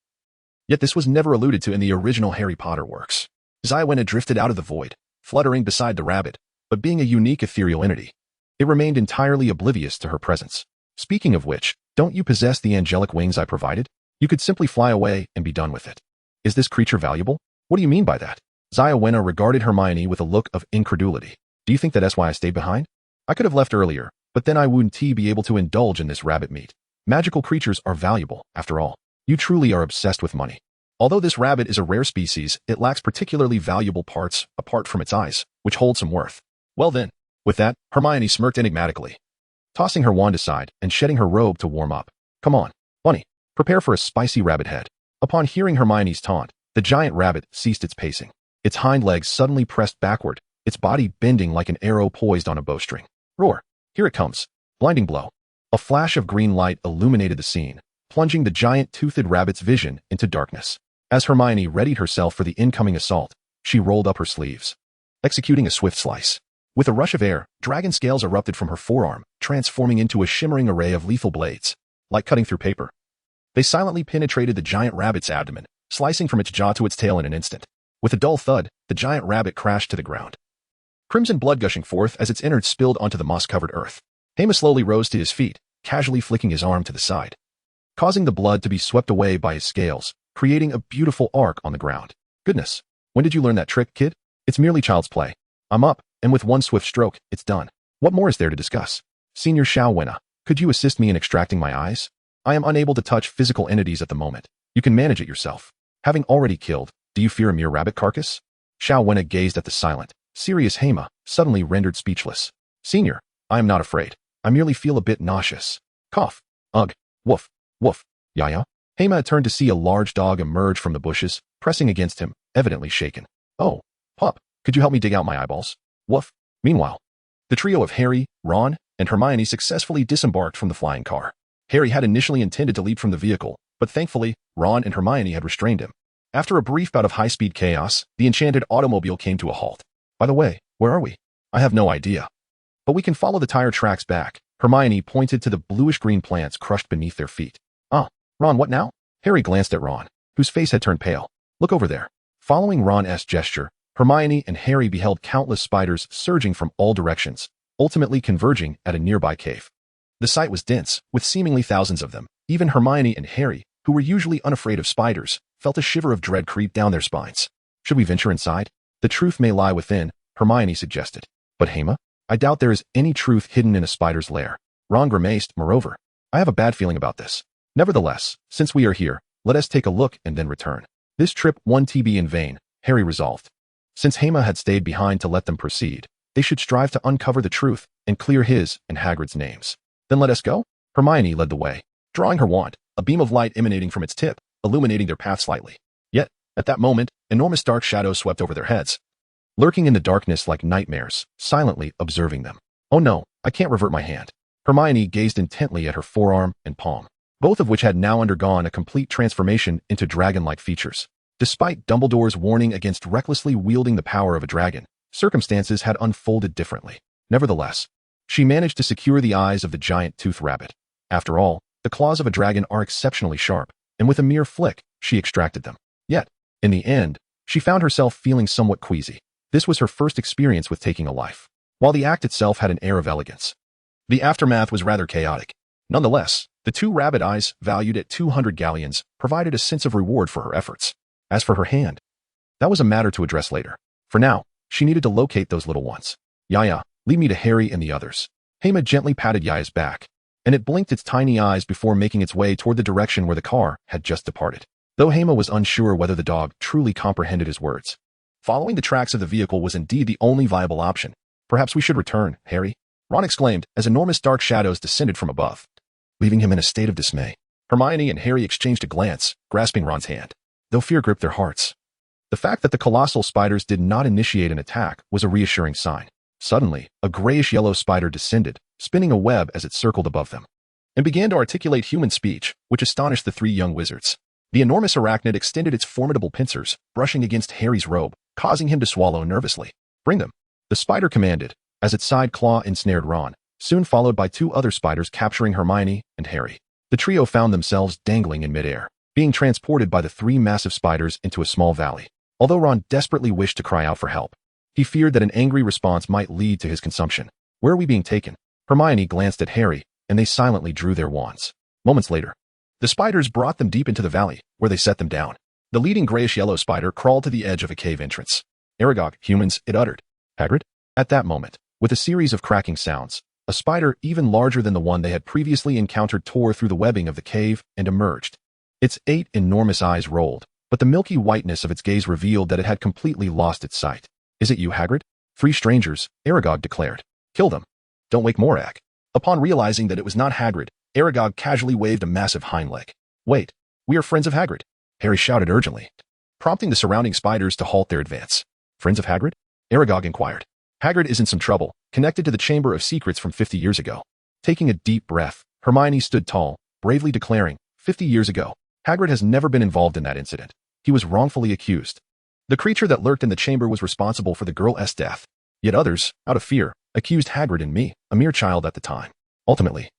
A: Yet this was never alluded to in the original Harry Potter works. Ziawena drifted out of the void, fluttering beside the rabbit, but being a unique ethereal entity. It remained entirely oblivious to her presence. Speaking of which, don't you possess the angelic wings I provided? You could simply fly away and be done with it. Is this creature valuable? What do you mean by that? Ziawena regarded Hermione with a look of incredulity. Do you think that's why I stayed behind? I could have left earlier, but then I wouldn't be able to indulge in this rabbit meat. Magical creatures are valuable, after all. You truly are obsessed with money. Although this rabbit is a rare species, it lacks particularly valuable parts, apart from its eyes, which hold some worth. Well then. With that, Hermione smirked enigmatically, tossing her wand aside and shedding her robe to warm up. Come on, bunny, prepare for a spicy rabbit head. Upon hearing Hermione's taunt, the giant rabbit ceased its pacing. Its hind legs suddenly pressed backward, its body bending like an arrow poised on a bowstring. Roar! Here it comes. Blinding blow. A flash of green light illuminated the scene, plunging the giant-toothed rabbit's vision into darkness. As Hermione readied herself for the incoming assault, she rolled up her sleeves, executing a swift slice. With a rush of air, dragon scales erupted from her forearm, transforming into a shimmering array of lethal blades, like cutting through paper. They silently penetrated the giant rabbit's abdomen, slicing from its jaw to its tail in an instant. With a dull thud, the giant rabbit crashed to the ground, crimson blood gushing forth as its innards spilled onto the moss-covered earth. Hema slowly rose to his feet, casually flicking his arm to the side, causing the blood to be swept away by his scales, creating a beautiful arc on the ground. Goodness, when did you learn that trick, kid? It's merely child's play. I'm up, and with one swift stroke, it's done. What more is there to discuss? Senior Xiaowena, could you assist me in extracting my eyes? I am unable to touch physical entities at the moment. You can manage it yourself. Having already killed, do you fear a mere rabbit carcass? Xiaowena gazed at the silent, serious Hema, suddenly rendered speechless. Senior, I am not afraid. I merely feel a bit nauseous. Cough. Ugh. Woof. Woof. Yaya. Hema turned to see a large dog emerge from the bushes, pressing against him, evidently shaken. Oh, pup, could you help me dig out my eyeballs? Woof. Meanwhile, the trio of Harry, Ron, and Hermione successfully disembarked from the flying car. Harry had initially intended to leap from the vehicle, but thankfully, Ron and Hermione had restrained him. After a brief bout of high-speed chaos, the enchanted automobile came to a halt. By the way, where are we? I have no idea. But we can follow the tire tracks back. Hermione pointed to the bluish-green plants crushed beneath their feet. Ah, Ron, what now? Harry glanced at Ron, whose face had turned pale. Look over there. Following Ron's gesture, Hermione and Harry beheld countless spiders surging from all directions, ultimately converging at a nearby cave. The sight was dense, with seemingly thousands of them. Even Hermione and Harry, who were usually unafraid of spiders, felt a shiver of dread creep down their spines. Should we venture inside? The truth may lie within, Hermione suggested. But Hema? I doubt there is any truth hidden in a spider's lair. Ron grimaced, moreover. I have a bad feeling about this. Nevertheless, since we are here, let us take a look and then return. This trip won't be in vain, Harry resolved. Since Hema had stayed behind to let them proceed, they should strive to uncover the truth and clear his and Hagrid's names. Then let us go? Hermione led the way, drawing her wand, a beam of light emanating from its tip, illuminating their path slightly. Yet, at that moment, enormous dark shadows swept over their heads, lurking in the darkness like nightmares, silently observing them. Oh no, I can't revert my hand. Hermione gazed intently at her forearm and palm, both of which had now undergone a complete transformation into dragon-like features. Despite Dumbledore's warning against recklessly wielding the power of a dragon, circumstances had unfolded differently. Nevertheless, she managed to secure the eyes of the giant tooth rabbit. After all, the claws of a dragon are exceptionally sharp, and with a mere flick, she extracted them. Yet, in the end, she found herself feeling somewhat queasy. This was her first experience with taking a life. While the act itself had an air of elegance, the aftermath was rather chaotic. Nonetheless, the two rabbit eyes, valued at 200 galleons, provided a sense of reward for her efforts. As for her hand, that was a matter to address later. For now, she needed to locate those little ones. Yaya, lead me to Harry and the others. Hema gently patted Yaya's back, and it blinked its tiny eyes before making its way toward the direction where the car had just departed. Though Hema was unsure whether the dog truly comprehended his words, following the tracks of the vehicle was indeed the only viable option. Perhaps we should return, Harry, Ron exclaimed as enormous dark shadows descended from above, leaving him in a state of dismay. Hermione and Harry exchanged a glance, grasping Ron's hand, though fear gripped their hearts. The fact that the colossal spiders did not initiate an attack was a reassuring sign. Suddenly, a grayish-yellow spider descended, spinning a web as it circled above them, and began to articulate human speech, which astonished the three young wizards. The enormous arachnid extended its formidable pincers, brushing against Harry's robe, causing him to swallow nervously. Bring them, the spider commanded, as its side claw ensnared Ron, soon followed by two other spiders capturing Hermione and Harry. The trio found themselves dangling in midair, being transported by the three massive spiders into a small valley. Although Ron desperately wished to cry out for help, he feared that an angry response might lead to his consumption. Where are we being taken? Hermione glanced at Harry, and they silently drew their wands. Moments later, the spiders brought them deep into the valley, where they set them down. The leading grayish-yellow spider crawled to the edge of a cave entrance. "Aragog, humans," it uttered. "Hagrid?" At that moment, with a series of cracking sounds, a spider even larger than the one they had previously encountered tore through the webbing of the cave and emerged. Its 8 enormous eyes rolled, but the milky whiteness of its gaze revealed that it had completely lost its sight. "Is it you, Hagrid?" "3 strangers," Aragog declared. "Kill them. Don't wake Morak." Upon realizing that it was not Hagrid, Aragog casually waved a massive hind leg. "Wait, we are friends of Hagrid," Harry shouted urgently, prompting the surrounding spiders to halt their advance. "Friends of Hagrid?" Aragog inquired. "Hagrid is in some trouble, connected to the Chamber of Secrets from 50 years ago." Taking a deep breath, Hermione stood tall, bravely declaring, 50 years ago, Hagrid has never been involved in that incident. He was wrongfully accused. The creature that lurked in the chamber was responsible for the girl's death. Yet others, out of fear, accused Hagrid and me, a mere child at the time. Ultimately,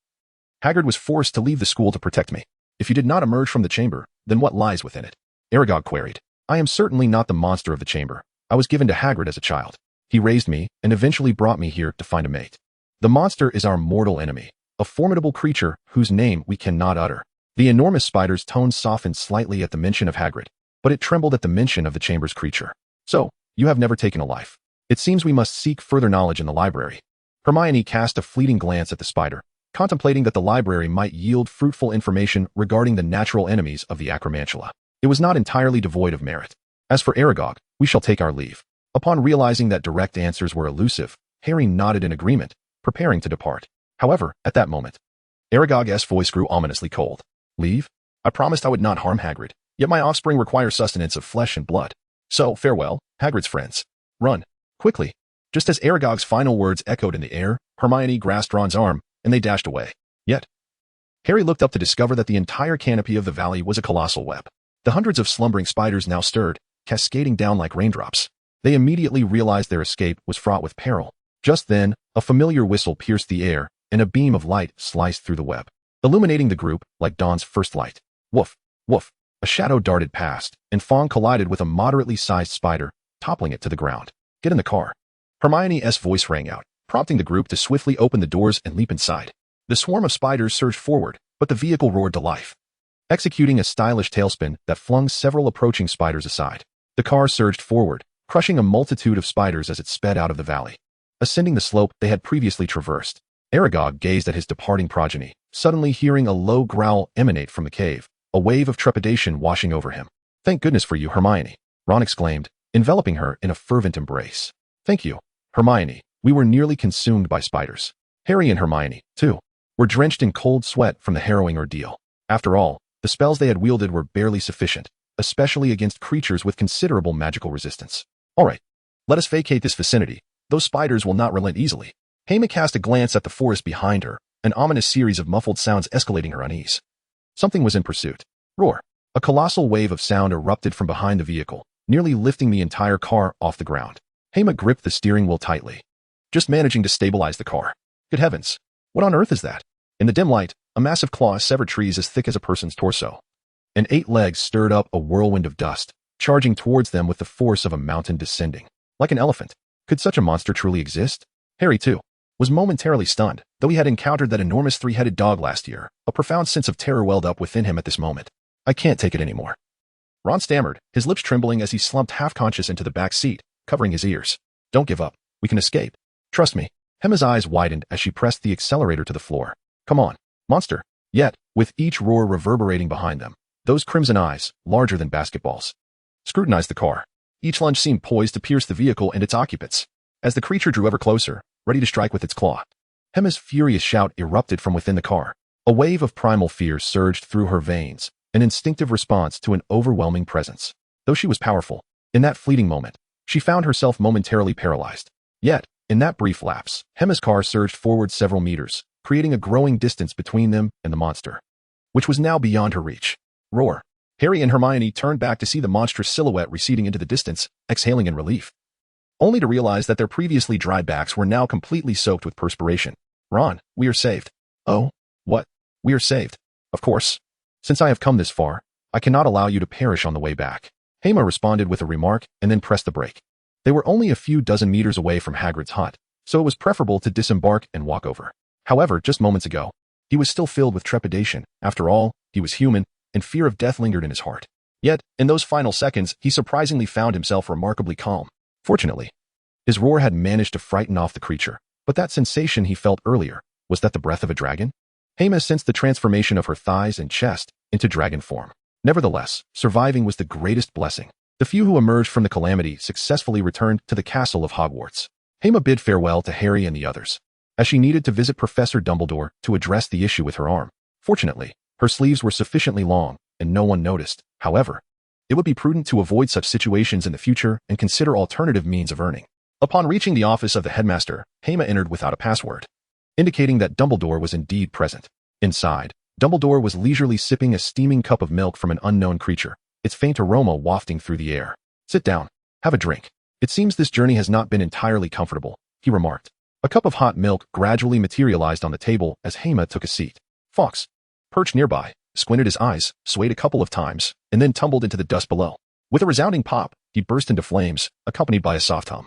A: Hagrid was forced to leave the school to protect me. If you did not emerge from the chamber, then what lies within it? Aragog queried. "I am certainly not the monster of the chamber. I was given to Hagrid as a child. He raised me and eventually brought me here to find a mate. The monster is our mortal enemy, a formidable creature whose name we cannot utter." The enormous spider's tone softened slightly at the mention of Hagrid, but it trembled at the mention of the chamber's creature. "So, you have never taken a life. It seems we must seek further knowledge in the library." Hermione cast a fleeting glance at the spider, contemplating that the library might yield fruitful information regarding the natural enemies of the Acromantula. It was not entirely devoid of merit. As for Aragog, we shall take our leave. Upon realizing that direct answers were elusive, Harry nodded in agreement, preparing to depart. However, at that moment, Aragog's voice grew ominously cold. "Leave? I promised I would not harm Hagrid, yet my offspring require sustenance of flesh and blood. So, farewell, Hagrid's friends. Run, quickly." Just as Aragog's final words echoed in the air, Hermione grasped Ron's arm, and they dashed away. Yet, Harry looked up to discover that the entire canopy of the valley was a colossal web. The hundreds of slumbering spiders now stirred, cascading down like raindrops. They immediately realized their escape was fraught with peril. Just then, a familiar whistle pierced the air, and a beam of light sliced through the web, illuminating the group like dawn's first light. Woof, woof. A shadow darted past, and Fong collided with a moderately sized spider, toppling it to the ground. "Get in the car." Hermione's voice rang out, prompting the group to swiftly open the doors and leap inside. The swarm of spiders surged forward, but the vehicle roared to life, executing a stylish tailspin that flung several approaching spiders aside. The car surged forward, crushing a multitude of spiders as it sped out of the valley, ascending the slope they had previously traversed. Aragog gazed at his departing progeny, suddenly hearing a low growl emanate from the cave, a wave of trepidation washing over him. "Thank goodness for you, Hermione," Ron exclaimed, enveloping her in a fervent embrace. "Thank you, Hermione. We were nearly consumed by spiders." Harry and Hermione, too, were drenched in cold sweat from the harrowing ordeal. After all, the spells they had wielded were barely sufficient, especially against creatures with considerable magical resistance. "All right, let us vacate this vicinity. Those spiders will not relent easily." Hema cast a glance at the forest behind her, an ominous series of muffled sounds escalating her unease. Something was in pursuit. Roar! A colossal wave of sound erupted from behind the vehicle, nearly lifting the entire car off the ground. Hema gripped the steering wheel tightly, just managing to stabilize the car. Good heavens! What on earth is that? In the dim light, a massive claw severed trees as thick as a person's torso, and 8 legs stirred up a whirlwind of dust, charging towards them with the force of a mountain descending. Like an elephant. Could such a monster truly exist? Harry, too, was momentarily stunned. Though he had encountered that enormous 3-headed dog last year, a profound sense of terror welled up within him at this moment. "I can't take it anymore." Ron stammered, his lips trembling as he slumped half-conscious into the back seat, covering his ears. "Don't give up. We can escape. Trust me." Hema's eyes widened as she pressed the accelerator to the floor. "Come on, monster." Yet, with each roar reverberating behind them, those crimson eyes, larger than basketballs, scrutinized the car. Each lunge seemed poised to pierce the vehicle and its occupants. As the creature drew ever closer, ready to strike with its claw, Hema's furious shout erupted from within the car. A wave of primal fear surged through her veins, an instinctive response to an overwhelming presence. Though she was powerful, in that fleeting moment, she found herself momentarily paralyzed. Yet, in that brief lapse, Hema's car surged forward several meters, creating a growing distance between them and the monster, which was now beyond her reach. Roar! Harry and Hermione turned back to see the monstrous silhouette receding into the distance, exhaling in relief, only to realize that their previously dry backs were now completely soaked with perspiration. Ron, we are saved. Oh, what? We are saved. Of course. Since I have come this far, I cannot allow you to perish on the way back. Hema responded with a remark and then pressed the brake. They were only a few dozen meters away from Hagrid's hut, so it was preferable to disembark and walk over. However, just moments ago, he was still filled with trepidation. After all, he was human, and fear of death lingered in his heart. Yet, in those final seconds, he surprisingly found himself remarkably calm. Fortunately, his roar had managed to frighten off the creature, but that sensation he felt earlier, was that the breath of a dragon? Hema sensed the transformation of her thighs and chest into dragon form. Nevertheless, surviving was the greatest blessing. The few who emerged from the calamity successfully returned to the castle of Hogwarts. Hema bid farewell to Harry and the others, as she needed to visit Professor Dumbledore to address the issue with her arm. Fortunately, her sleeves were sufficiently long, and no one noticed. However, it would be prudent to avoid such situations in the future and consider alternative means of earning. Upon reaching the office of the headmaster, Hema entered without a password, indicating that Dumbledore was indeed present. Inside, Dumbledore was leisurely sipping a steaming cup of milk from an unknown creature, its faint aroma wafting through the air. Sit down. Have a drink. It seems this journey has not been entirely comfortable, he remarked. A cup of hot milk gradually materialized on the table as Hema took a seat. Fawkes, perched nearby, squinted his eyes, swayed a couple of times, and then tumbled into the dust below. With a resounding pop, he burst into flames, accompanied by a soft hum.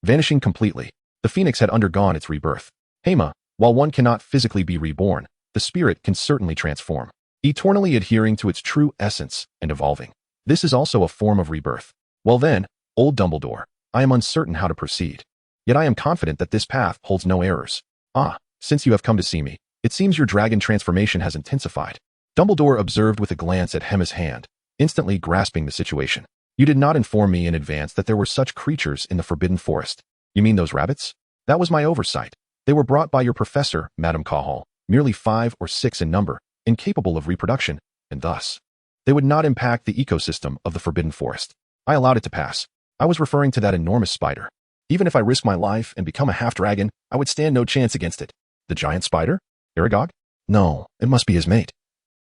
A: Vanishing completely, the phoenix had undergone its rebirth. Hema, while one cannot physically be reborn, the spirit can certainly transform, eternally adhering to its true essence and evolving. This is also a form of rebirth. Well then, old Dumbledore, I am uncertain how to proceed. Yet I am confident that this path holds no errors. Ah, since you have come to see me, it seems your dragon transformation has intensified. Dumbledore observed with a glance at Hema's hand, instantly grasping the situation. You did not inform me in advance that there were such creatures in the Forbidden Forest. You mean those rabbits? That was my oversight. They were brought by your professor, Madame Cauldron, merely 5 or 6 in number, incapable of reproduction, and thus, they would not impact the ecosystem of the Forbidden Forest. I allowed it to pass. I was referring to that enormous spider. Even if I risk my life and become a half-dragon, I would stand no chance against it. The giant spider? Aragog? No, it must be his mate.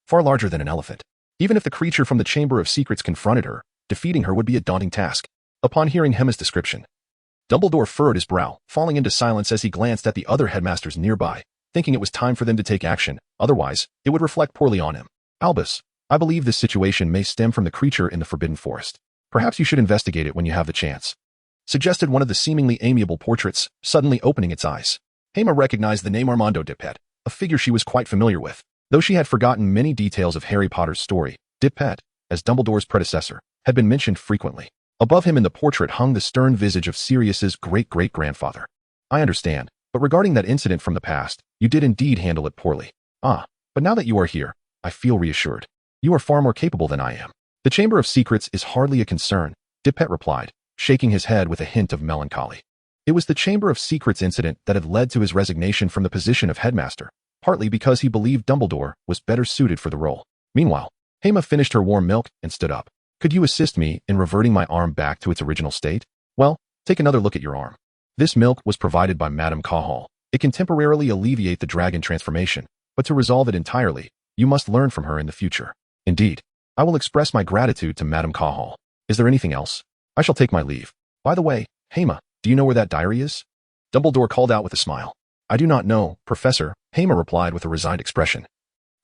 A: Far larger than an elephant. Even if the creature from the Chamber of Secrets confronted her, defeating her would be a daunting task. Upon hearing Hema's description, Dumbledore furrowed his brow, falling into silence as he glanced at the other headmasters nearby, thinking it was time for them to take action, otherwise, it would reflect poorly on him. Albus, I believe this situation may stem from the creature in the Forbidden Forest. Perhaps you should investigate it when you have the chance, suggested one of the seemingly amiable portraits, suddenly opening its eyes. Hema recognized the name Armando Dippet, a figure she was quite familiar with. Though she had forgotten many details of Harry Potter's story, Dippet, as Dumbledore's predecessor, had been mentioned frequently. Above him in the portrait hung the stern visage of Sirius's great-great-grandfather. I understand, but regarding that incident from the past, you did indeed handle it poorly. Ah, but now that you are here, I feel reassured. You are far more capable than I am. The Chamber of Secrets is hardly a concern, Dippet replied, shaking his head with a hint of melancholy. It was the Chamber of Secrets incident that had led to his resignation from the position of headmaster, partly because he believed Dumbledore was better suited for the role. Meanwhile, Hema finished her warm milk and stood up. Could you assist me in reverting my arm back to its original state? Well, take another look at your arm. This milk was provided by Madame Cauldron. It can temporarily alleviate the dragon transformation, but to resolve it entirely, you must learn from her in the future. Indeed, I will express my gratitude to Madame Cauldron. Is there anything else? I shall take my leave. By the way, Hema, do you know where that diary is? Dumbledore called out with a smile. I do not know, Professor, Hema replied with a resigned expression.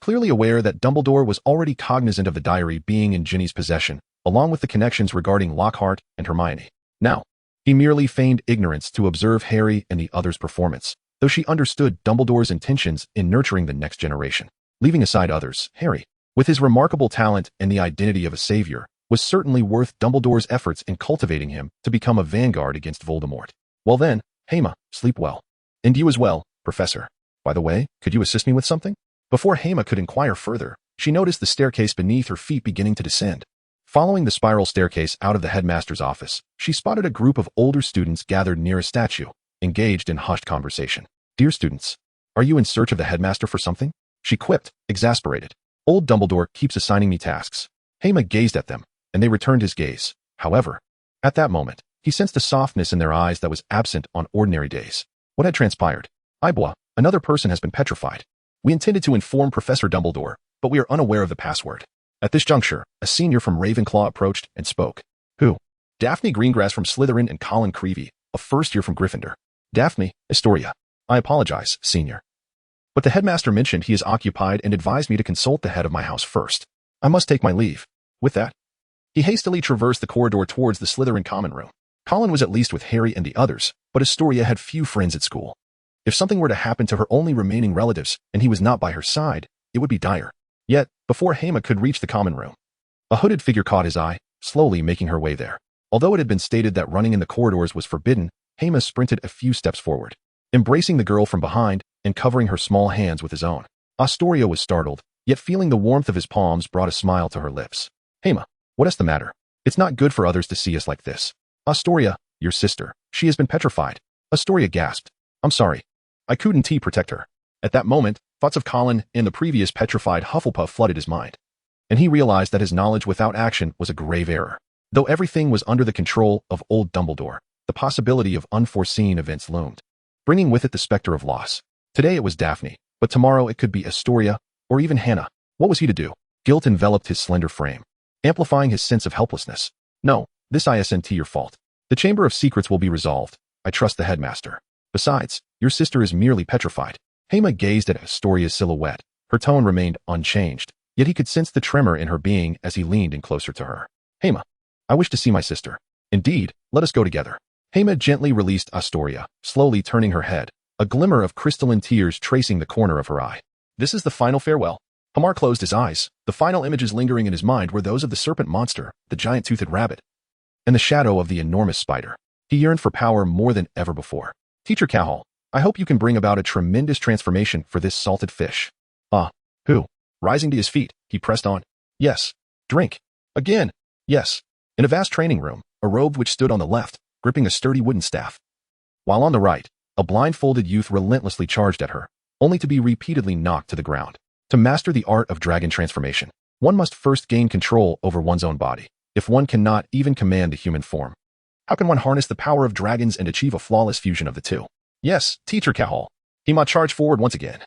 A: Clearly aware that Dumbledore was already cognizant of the diary being in Ginny's possession, along with the connections regarding Lockhart and Hermione. Now, he merely feigned ignorance to observe Harry and the others' performance, though she understood Dumbledore's intentions in nurturing the next generation. Leaving aside others, Harry, with his remarkable talent and the identity of a savior, was certainly worth Dumbledore's efforts in cultivating him to become a vanguard against Voldemort. Well then, Hema, sleep well. And you as well, Professor. By the way, could you assist me with something? Before Hema could inquire further, she noticed the staircase beneath her feet beginning to descend. Following the spiral staircase out of the headmaster's office, she spotted a group of older students gathered near a statue, engaged in hushed conversation. Dear students, are you in search of the headmaster for something? She quipped, exasperated. Old Dumbledore keeps assigning me tasks. Hema gazed at them, and they returned his gaze. However, at that moment, he sensed a softness in their eyes that was absent on ordinary days. What had transpired? Ibwa, another person has been petrified. We intended to inform Professor Dumbledore, but we are unaware of the password. At this juncture, a senior from Ravenclaw approached and spoke. Who? Daphne Greengrass from Slytherin and Colin Creevy, a first year from Gryffindor. Daphne, Astoria. I apologize, senior. But the headmaster mentioned he is occupied and advised me to consult the head of my house first. I must take my leave. With that, he hastily traversed the corridor towards the Slytherin common room. Colin was at least with Harry and the others, but Astoria had few friends at school. If something were to happen to her only remaining relatives and he was not by her side, it would be dire. Yet, before Hema could reach the common room, a hooded figure caught his eye, slowly making her way there. Although it had been stated that running in the corridors was forbidden, Hema sprinted a few steps forward, embracing the girl from behind and covering her small hands with his own. Astoria was startled, yet feeling the warmth of his palms brought a smile to her lips. Hema, what is the matter? It's not good for others to see us like this. Astoria, your sister, she has been petrified. Astoria gasped. I'm sorry. I couldn't protect her. At that moment, thoughts of Colin and the previous petrified Hufflepuff flooded his mind, and he realized that his knowledge without action was a grave error. Though everything was under the control of old Dumbledore, the possibility of unforeseen events loomed, bringing with it the specter of loss. Today it was Daphne, but tomorrow it could be Astoria, or even Hannah. What was he to do? Guilt enveloped his slender frame, amplifying his sense of helplessness. No, this isn't your fault. The Chamber of Secrets will be resolved. I trust the headmaster. Besides, your sister is merely petrified. Hema gazed at Astoria's silhouette. Her tone remained unchanged, yet he could sense the tremor in her being as he leaned in closer to her. Hema, I wish to see my sister. Indeed, let us go together. Hema gently released Astoria, slowly turning her head, a glimmer of crystalline tears tracing the corner of her eye. This is the final farewell. Hamar closed his eyes. The final images lingering in his mind were those of the serpent monster, the giant-toothed rabbit, and the shadow of the enormous spider. He yearned for power more than ever before. Teacher Cahal, I hope you can bring about a tremendous transformation for this salted fish. Who? Rising to his feet, he pressed on. Yes. Drink. Again. Yes. In a vast training room, a robe which stood on the left, gripping a sturdy wooden staff, while on the right, a blindfolded youth relentlessly charged at her, only to be repeatedly knocked to the ground. To master the art of dragon transformation, one must first gain control over one's own body. If one cannot even command the human form, how can one harness the power of dragons and achieve a flawless fusion of the two? Yes, Teacher Cahal. Hema charged forward once again,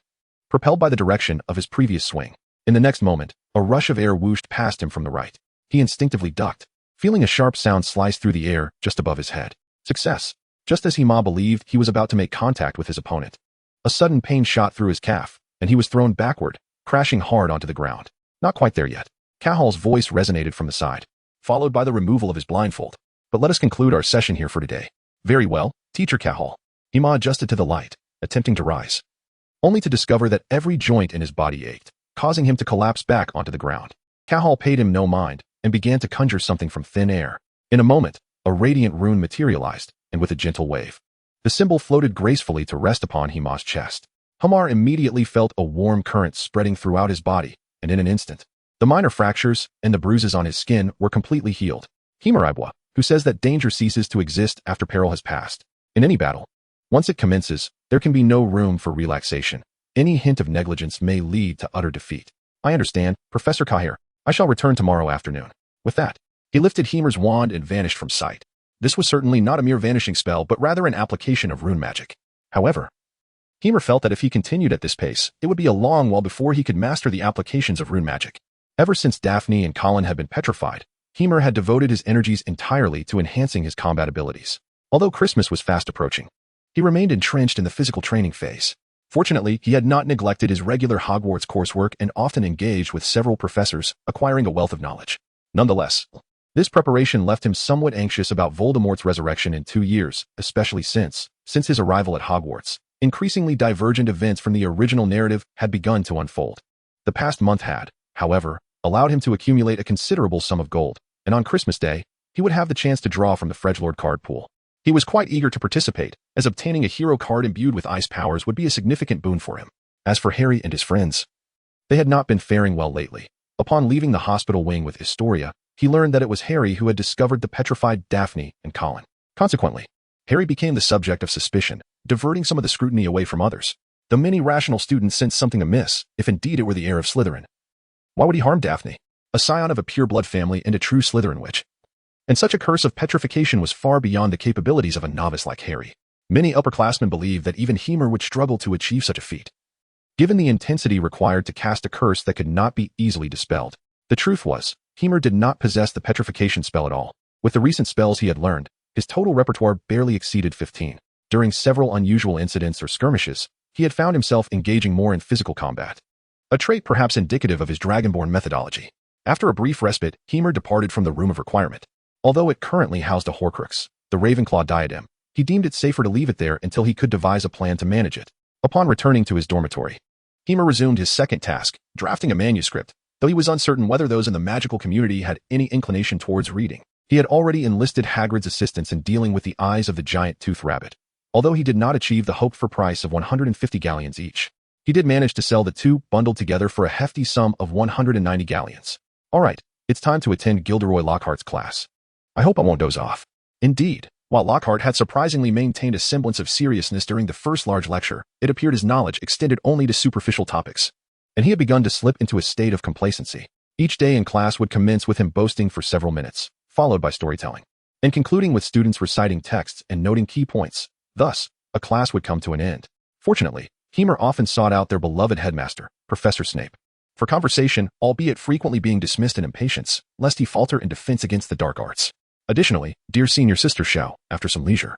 A: propelled by the direction of his previous swing. In the next moment, a rush of air whooshed past him from the right. He instinctively ducked, feeling a sharp sound slice through the air just above his head. Success! Just as Hema believed he was about to make contact with his opponent, a sudden pain shot through his calf, and he was thrown backward, crashing hard onto the ground. Not quite there yet. Cahal's voice resonated from the side, followed by the removal of his blindfold. But let us conclude our session here for today. Very well, Teacher Cahal. Hema adjusted to the light, attempting to rise, only to discover that every joint in his body ached, causing him to collapse back onto the ground. Cahal paid him no mind and began to conjure something from thin air. In a moment, a radiant rune materialized, and with a gentle wave, the symbol floated gracefully to rest upon Hema's chest. Hamar immediately felt a warm current spreading throughout his body, and in an instant, the minor fractures and the bruises on his skin were completely healed. Hemaribwa, who says that danger ceases to exist after peril has passed. In any battle, once it commences, there can be no room for relaxation. Any hint of negligence may lead to utter defeat. I understand, Professor Kahir. I shall return tomorrow afternoon. With that, he lifted Hemer's wand and vanished from sight. This was certainly not a mere vanishing spell, but rather an application of rune magic. However, Hemer felt that if he continued at this pace, it would be a long while before he could master the applications of rune magic. Ever since Daphne and Colin had been petrified, Hemer had devoted his energies entirely to enhancing his combat abilities. Although Christmas was fast approaching, he remained entrenched in the physical training phase. Fortunately, he had not neglected his regular Hogwarts coursework and often engaged with several professors, acquiring a wealth of knowledge. Nonetheless, this preparation left him somewhat anxious about Voldemort's resurrection in 2 years, especially since his arrival at Hogwarts, increasingly divergent events from the original narrative had begun to unfold. The past month had, however, allowed him to accumulate a considerable sum of gold, and on Christmas Day, he would have the chance to draw from the Fredgelord card pool. He was quite eager to participate, as obtaining a hero card imbued with ice powers would be a significant boon for him. As for Harry and his friends, they had not been faring well lately. Upon leaving the hospital wing with Astoria, he learned that it was Harry who had discovered the petrified Daphne and Colin. Consequently, Harry became the subject of suspicion, diverting some of the scrutiny away from others. The many rational students sensed something amiss, if indeed it were the heir of Slytherin. Why would he harm Daphne, a scion of a pure-blood family and a true Slytherin witch? And such a curse of petrification was far beyond the capabilities of a novice like Harry. Many upperclassmen believed that even Hemer would struggle to achieve such a feat, given the intensity required to cast a curse that could not be easily dispelled. The truth was, Hemer did not possess the petrification spell at all. With the recent spells he had learned, his total repertoire barely exceeded 15. During several unusual incidents or skirmishes, he had found himself engaging more in physical combat, a trait perhaps indicative of his dragonborn methodology. After a brief respite, Hema departed from the room of requirement. Although it currently housed a Horcrux, the Ravenclaw diadem, he deemed it safer to leave it there until he could devise a plan to manage it. Upon returning to his dormitory, Hema resumed his second task, drafting a manuscript, though he was uncertain whether those in the magical community had any inclination towards reading. He had already enlisted Hagrid's assistance in dealing with the eyes of the giant toothed rabbit. Although he did not achieve the hoped-for price of 150 galleons each, he did manage to sell the two bundled together for a hefty sum of 190 galleons. All right, it's time to attend Gilderoy Lockhart's class. I hope I won't doze off. Indeed, while Lockhart had surprisingly maintained a semblance of seriousness during the first large lecture, it appeared his knowledge extended only to superficial topics, and he had begun to slip into a state of complacency. Each day in class would commence with him boasting for several minutes, followed by storytelling, and concluding with students reciting texts and noting key points. Thus, a class would come to an end. Fortunately, Hema often sought out their beloved headmaster, Professor Snape, for conversation, albeit frequently being dismissed in impatience, lest he falter in defense against the dark arts. Additionally, dear senior sister Xiao, after some leisure,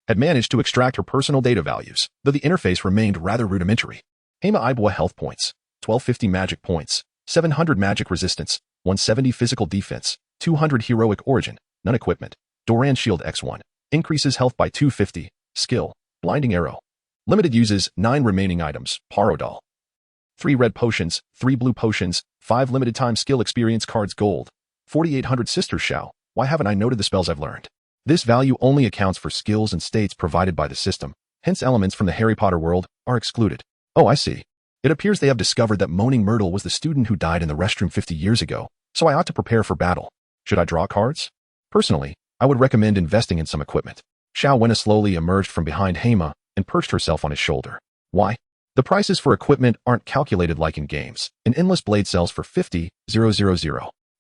A: had managed to extract her personal data values, though the interface remained rather rudimentary. Hema Ibua health points, 1250 magic points, 700 magic resistance, 170 physical defense, 200 heroic origin, none equipment, Doran shield x1, increases health by 250, skill, blinding arrow. Limited uses 9 remaining items, Parodol. 3 red potions, 3 blue potions, 5 limited time skill experience cards gold, 4800 sister Xiao. Why haven't I noted the spells I've learned? This value only accounts for skills and states provided by the system, hence elements from the Harry Potter world are excluded. Oh, I see. It appears they have discovered that Moaning Myrtle was the student who died in the restroom 50 years ago, so I ought to prepare for battle. Should I draw cards? Personally, I would recommend investing in some equipment. Xiao Wenna slowly emerged from behind Hema and perched herself on his shoulder. Why? The prices for equipment aren't calculated like in games. An endless blade sells for 50,000.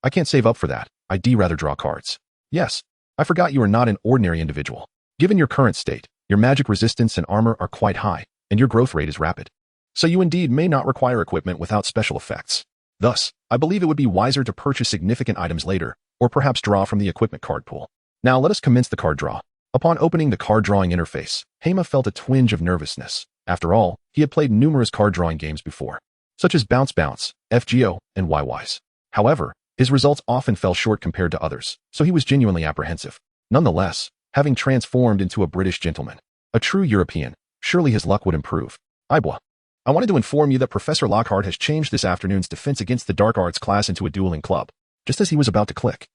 A: I can't save up for that. I'd rather draw cards. Yes, I forgot you are not an ordinary individual. Given your current state, your magic resistance and armor are quite high, and your growth rate is rapid. So you indeed may not require equipment without special effects. Thus, I believe it would be wiser to purchase significant items later, or perhaps draw from the equipment card pool. Now let us commence the card draw. Upon opening the card drawing interface, Hema felt a twinge of nervousness. After all, he had played numerous card drawing games before, such as Bounce Bounce, FGO, and YYs. However, his results often fell short compared to others, so he was genuinely apprehensive. Nonetheless, having transformed into a British gentleman, a true European, surely his luck would improve. Ibwa, I wanted to inform you that Professor Lockhart has changed this afternoon's defense against the dark arts class into a dueling club. Just as he was about to click,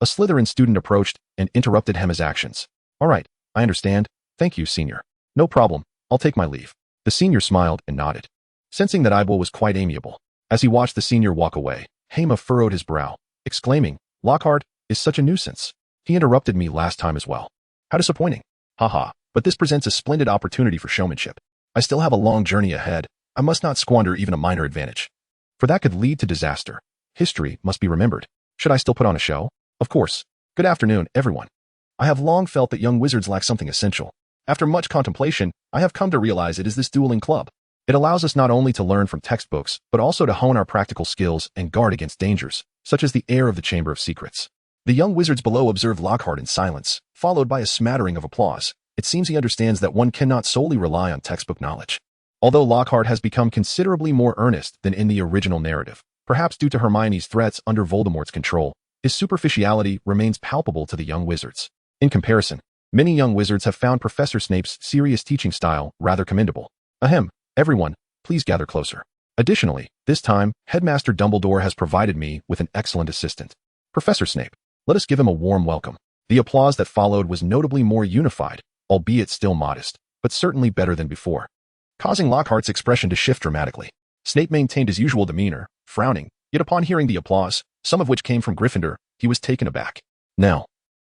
A: a Slytherin student approached and interrupted Hema's actions. All right, I understand. Thank you, senior. No problem. I'll take my leave. The senior smiled and nodded, sensing that Ibwa was quite amiable. As he watched the senior walk away, Hema furrowed his brow, exclaiming, Lockhart is such a nuisance. He interrupted me last time as well. How disappointing. Haha, but this presents a splendid opportunity for showmanship. I still have a long journey ahead. I must not squander even a minor advantage, for that could lead to disaster. History must be remembered. Should I still put on a show? Of course. Good afternoon, everyone. I have long felt that young wizards lack something essential. After much contemplation, I have come to realize it is this dueling club. It allows us not only to learn from textbooks, but also to hone our practical skills and guard against dangers, such as the air of the Chamber of Secrets. The young wizards below observed Lockhart in silence, followed by a smattering of applause. It seems he understands that one cannot solely rely on textbook knowledge. Although Lockhart has become considerably more earnest than in the original narrative, perhaps due to Hermione's threats under Voldemort's control, his superficiality remains palpable to the young wizards. In comparison, many young wizards have found Professor Snape's serious teaching style rather commendable. Ahem. Everyone, please gather closer. Additionally, this time, Headmaster Dumbledore has provided me with an excellent assistant. Professor Snape, let us give him a warm welcome. The applause that followed was notably more unified, albeit still modest, but certainly better than before, causing Lockhart's expression to shift dramatically. Snape maintained his usual demeanor, frowning, yet upon hearing the applause, some of which came from Gryffindor, he was taken aback. Now,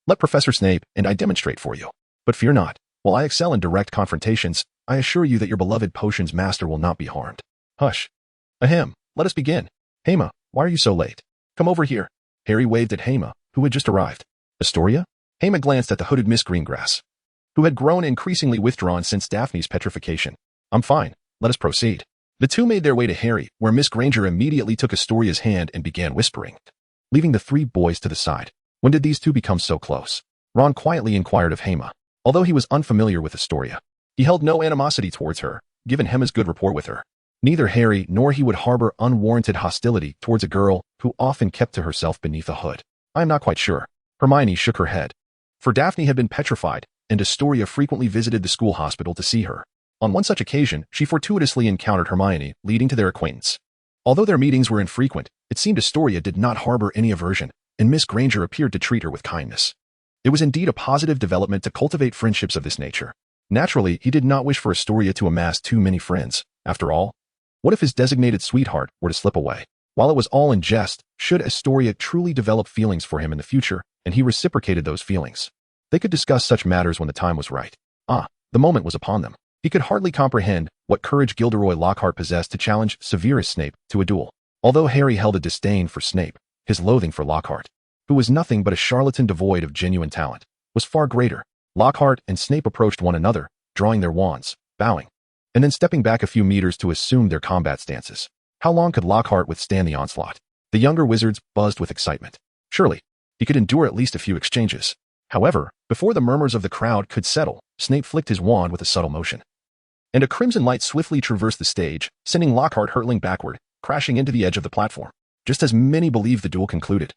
A: let Professor Snape and I demonstrate for you. But fear not, while I excel in direct confrontations, I assure you that your beloved potions master will not be harmed. Hush. Ahem, let us begin. Hema, why are you so late? Come over here. Harry waved at Hema, who had just arrived. Astoria? Hema glanced at the hooded Miss Greengrass, who had grown increasingly withdrawn since Daphne's petrification. I'm fine, let us proceed. The two made their way to Harry, where Miss Granger immediately took Astoria's hand and began whispering, leaving the 3 boys to the side. When did these two become so close? Ron quietly inquired of Hema. Although he was unfamiliar with Astoria, he held no animosity towards her, given Hema's good rapport with her. Neither Harry nor he would harbor unwarranted hostility towards a girl who often kept to herself beneath a hood. I am not quite sure. Hermione shook her head. For Daphne had been petrified, and Astoria frequently visited the school hospital to see her. On one such occasion, she fortuitously encountered Hermione, leading to their acquaintance. Although their meetings were infrequent, it seemed Astoria did not harbor any aversion, and Miss Granger appeared to treat her with kindness. It was indeed a positive development to cultivate friendships of this nature. Naturally, he did not wish for Astoria to amass too many friends. After all, what if his designated sweetheart were to slip away? While it was all in jest, should Astoria truly develop feelings for him in the future, and he reciprocated those feelings? They could discuss such matters when the time was right. The moment was upon them. He could hardly comprehend what courage Gilderoy Lockhart possessed to challenge Severus Snape to a duel. Although Harry held a disdain for Snape, his loathing for Lockhart, who was nothing but a charlatan devoid of genuine talent, was far greater. Lockhart and Snape approached one another, drawing their wands, bowing, and then stepping back a few meters to assume their combat stances. How long could Lockhart withstand the onslaught? The younger wizards buzzed with excitement. Surely, he could endure at least a few exchanges. However, before the murmurs of the crowd could settle, Snape flicked his wand with a subtle motion, and a crimson light swiftly traversed the stage, sending Lockhart hurtling backward, crashing into the edge of the platform. Just as many believed the duel concluded,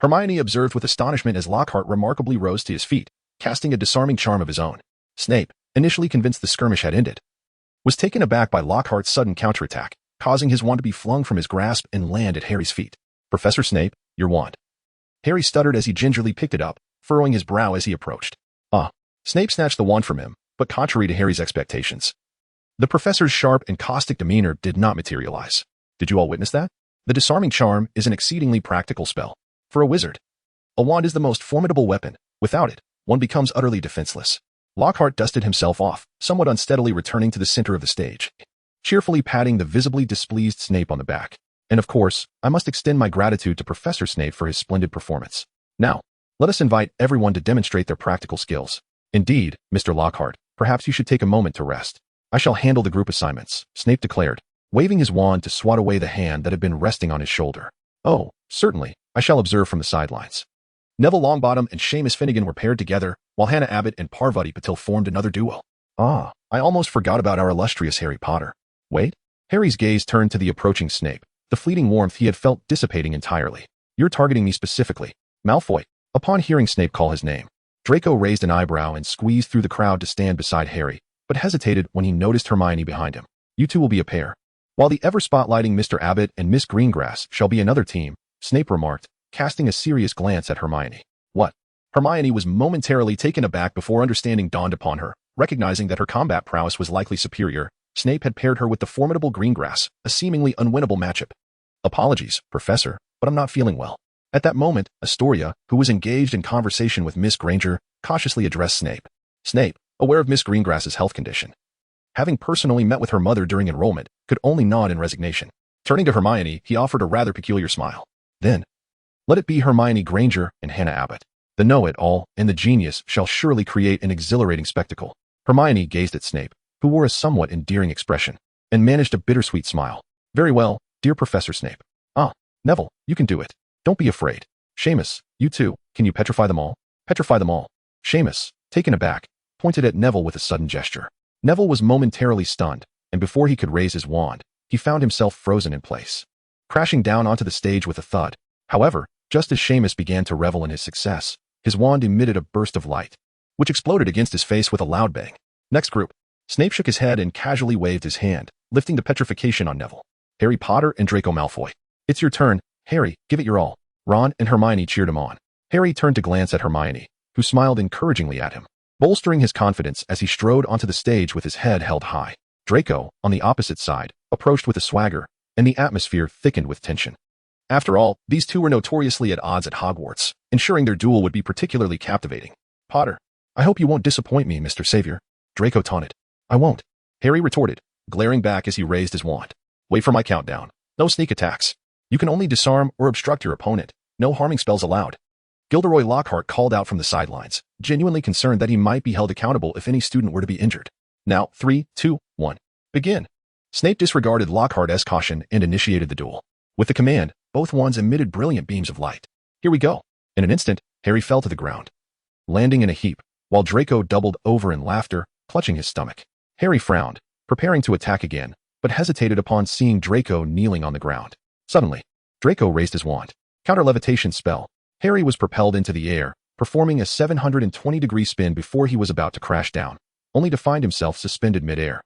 A: Hermione observed with astonishment as Lockhart remarkably rose to his feet, casting a disarming charm of his own. Snape, initially convinced the skirmish had ended, was taken aback by Lockhart's sudden counterattack, causing his wand to be flung from his grasp and land at Harry's feet. "Professor Snape, your wand." Harry stuttered as he gingerly picked it up, furrowing his brow as he approached. Snape snatched the wand from him, but contrary to Harry's expectations, the professor's sharp and caustic demeanor did not materialize. Did you all witness that? The disarming charm is an exceedingly practical spell. For a wizard, a wand is the most formidable weapon. Without it, one becomes utterly defenseless. Lockhart dusted himself off, somewhat unsteadily returning to the center of the stage, cheerfully patting the visibly displeased Snape on the back. And of course, I must extend my gratitude to Professor Snape for his splendid performance. Now, let us invite everyone to demonstrate their practical skills. Indeed, Mr. Lockhart, perhaps you should take a moment to rest. I shall handle the group assignments, Snape declared, waving his wand to swat away the hand that had been resting on his shoulder. Oh, certainly, I shall observe from the sidelines. Neville Longbottom and Seamus Finnegan were paired together, while Hannah Abbott and Parvati Patil formed another duo. I almost forgot about our illustrious Harry Potter. Wait? Harry's gaze turned to the approaching Snape, the fleeting warmth he had felt dissipating entirely. You're targeting me specifically, Malfoy. Upon hearing Snape call his name, Draco raised an eyebrow and squeezed through the crowd to stand beside Harry, but hesitated when he noticed Hermione behind him. You two will be a pair, while the ever-spotlighting Mr. Abbott and Miss Greengrass shall be another team, Snape remarked, casting a serious glance at Hermione. What? Hermione was momentarily taken aback before understanding dawned upon her. Recognizing that her combat prowess was likely superior, Snape had paired her with the formidable Greengrass, a seemingly unwinnable matchup. Apologies, Professor, but I'm not feeling well. At that moment, Astoria, who was engaged in conversation with Miss Granger, cautiously addressed Snape. Snape, aware of Miss Greengrass's health condition, having personally met with her mother during enrollment, could only nod in resignation. Turning to Hermione, he offered a rather peculiar smile. Then, let it be Hermione Granger and Hannah Abbott. The know-it-all and the genius shall surely create an exhilarating spectacle. Hermione gazed at Snape, who wore a somewhat endearing expression, and managed a bittersweet smile. Very well, dear Professor Snape. Neville, you can do it. Don't be afraid. Seamus, you too, can you petrify them all? Petrify them all. Seamus, taken aback, pointed at Neville with a sudden gesture. Neville was momentarily stunned, and before he could raise his wand, he found himself frozen in place, crashing down onto the stage with a thud. However, just as Seamus began to revel in his success, his wand emitted a burst of light, which exploded against his face with a loud bang. Next group. Snape shook his head and casually waved his hand, lifting the petrification on Neville. Harry Potter and Draco Malfoy. It's your turn, Harry, give it your all. Ron and Hermione cheered him on. Harry turned to glance at Hermione, who smiled encouragingly at him, bolstering his confidence as he strode onto the stage with his head held high. Draco, on the opposite side, approached with a swagger, and the atmosphere thickened with tension. After all, these two were notoriously at odds at Hogwarts, ensuring their duel would be particularly captivating. Potter, I hope you won't disappoint me, Mr. Savior, Draco taunted. I won't, Harry retorted, glaring back as he raised his wand. Wait for my countdown. No sneak attacks. You can only disarm or obstruct your opponent. No harming spells allowed. Gilderoy Lockhart called out from the sidelines, genuinely concerned that he might be held accountable if any student were to be injured. Now, 3, 2, 1. Begin. Snape disregarded Lockhart's caution and initiated the duel. With the command, both wands emitted brilliant beams of light. Here we go. In an instant, Harry fell to the ground, landing in a heap, while Draco doubled over in laughter, clutching his stomach. Harry frowned, preparing to attack again, but hesitated upon seeing Draco kneeling on the ground. Suddenly, Draco raised his wand. Counter-levitation spell. Harry was propelled into the air, performing a 720-degree spin before he was about to crash down, only to find himself suspended mid-air.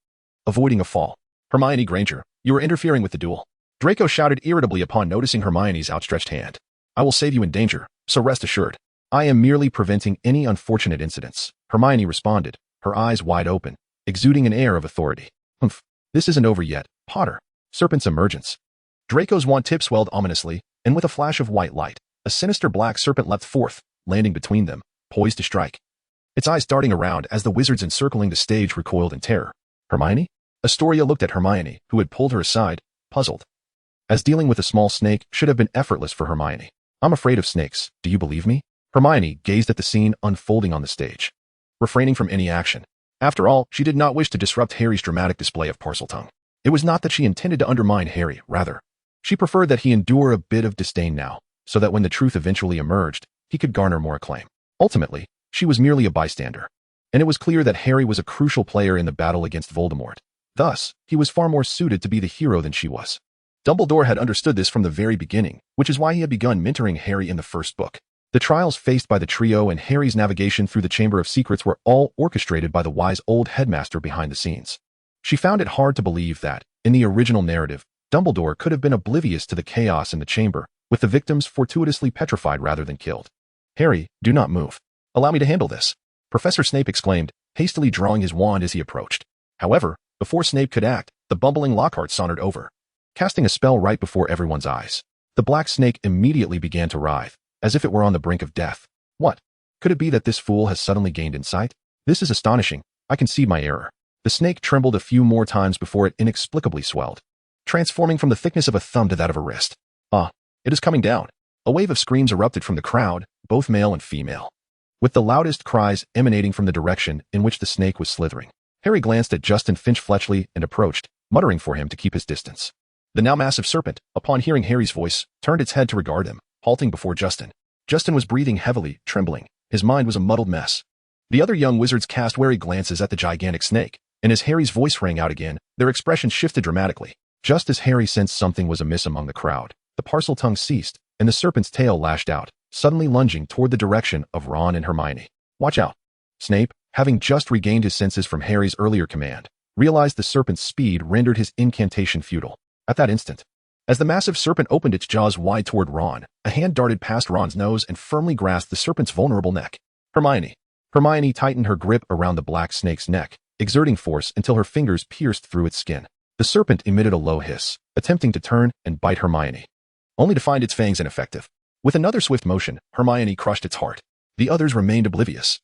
A: Avoiding a fall. Hermione Granger, you are interfering with the duel. Draco shouted irritably upon noticing Hermione's outstretched hand. I will save you in danger, so rest assured. I am merely preventing any unfortunate incidents. Hermione responded, her eyes wide open, exuding an air of authority. Humph, this isn't over yet, Potter. Serpent's emergence. Draco's wand tip swelled ominously, and with a flash of white light, a sinister black serpent leapt forth, landing between them, poised to strike. Its eyes darting around as the wizards encircling the stage recoiled in terror. Hermione? Astoria looked at Hermione, who had pulled her aside, puzzled. As dealing with a small snake should have been effortless for Hermione. I'm afraid of snakes, do you believe me? Hermione gazed at the scene unfolding on the stage, refraining from any action. After all, she did not wish to disrupt Harry's dramatic display of Parseltongue. It was not that she intended to undermine Harry, rather. She preferred that he endure a bit of disdain now, so that when the truth eventually emerged, he could garner more acclaim. Ultimately, she was merely a bystander, and it was clear that Harry was a crucial player in the battle against Voldemort. Thus, he was far more suited to be the hero than she was. Dumbledore had understood this from the very beginning, which is why he had begun mentoring Harry in the first book. The trials faced by the trio and Harry's navigation through the Chamber of Secrets were all orchestrated by the wise old headmaster behind the scenes. She found it hard to believe that, in the original narrative, Dumbledore could have been oblivious to the chaos in the chamber, with the victims fortuitously petrified rather than killed. Harry, do not move. Allow me to handle this. Professor Snape exclaimed, hastily drawing his wand as he approached. However, before Snape could act, the bumbling Lockhart sauntered over, casting a spell right before everyone's eyes. The black snake immediately began to writhe, as if it were on the brink of death. What? Could it be that this fool has suddenly gained insight? This is astonishing. I concede my error. The snake trembled a few more times before it inexplicably swelled, transforming from the thickness of a thumb to that of a wrist. Ah, it is coming down. A wave of screams erupted from the crowd, both male and female, with the loudest cries emanating from the direction in which the snake was slithering. Harry glanced at Justin Finch-Fletchley and approached, muttering for him to keep his distance. The now massive serpent, upon hearing Harry's voice, turned its head to regard him, halting before Justin. Justin was breathing heavily, trembling. His mind was a muddled mess. The other young wizards cast wary glances at the gigantic snake, and as Harry's voice rang out again, their expressions shifted dramatically. Just as Harry sensed something was amiss among the crowd, the Parseltongue ceased, and the serpent's tail lashed out, suddenly lunging toward the direction of Ron and Hermione. Watch out. Snape, having just regained his senses from Harry's earlier command, realized the serpent's speed rendered his incantation futile. At that instant, as the massive serpent opened its jaws wide toward Ron, a hand darted past Ron's nose and firmly grasped the serpent's vulnerable neck. Hermione tightened her grip around the black snake's neck, exerting force until her fingers pierced through its skin. The serpent emitted a low hiss, attempting to turn and bite Hermione, only to find its fangs ineffective. With another swift motion, Hermione crushed its heart. The others remained oblivious,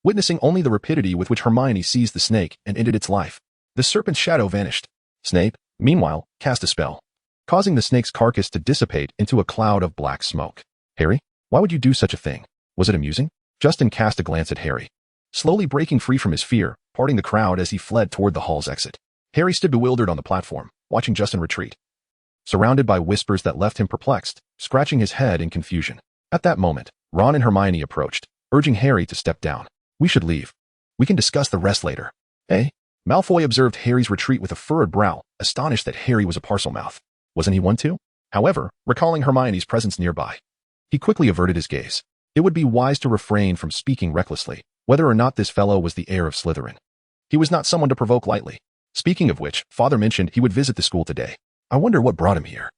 A: witnessing only the rapidity with which Hermione seized the snake and ended its life. The serpent's shadow vanished. Snape, meanwhile, cast a spell, causing the snake's carcass to dissipate into a cloud of black smoke. Harry, why would you do such a thing? Was it amusing? Justin cast a glance at Harry, slowly breaking free from his fear, parting the crowd as he fled toward the hall's exit. Harry stood bewildered on the platform, watching Justin retreat, surrounded by whispers that left him perplexed, scratching his head in confusion. At that moment, Ron and Hermione approached, urging Harry to step down. We should leave. We can discuss the rest later. Eh? Malfoy observed Harry's retreat with a furrowed brow, astonished that Harry was a Parselmouth. Wasn't he one too? However, recalling Hermione's presence nearby, he quickly averted his gaze. It would be wise to refrain from speaking recklessly, whether or not this fellow was the heir of Slytherin. He was not someone to provoke lightly. Speaking of which, Father mentioned he would visit the school today. I wonder what brought him here.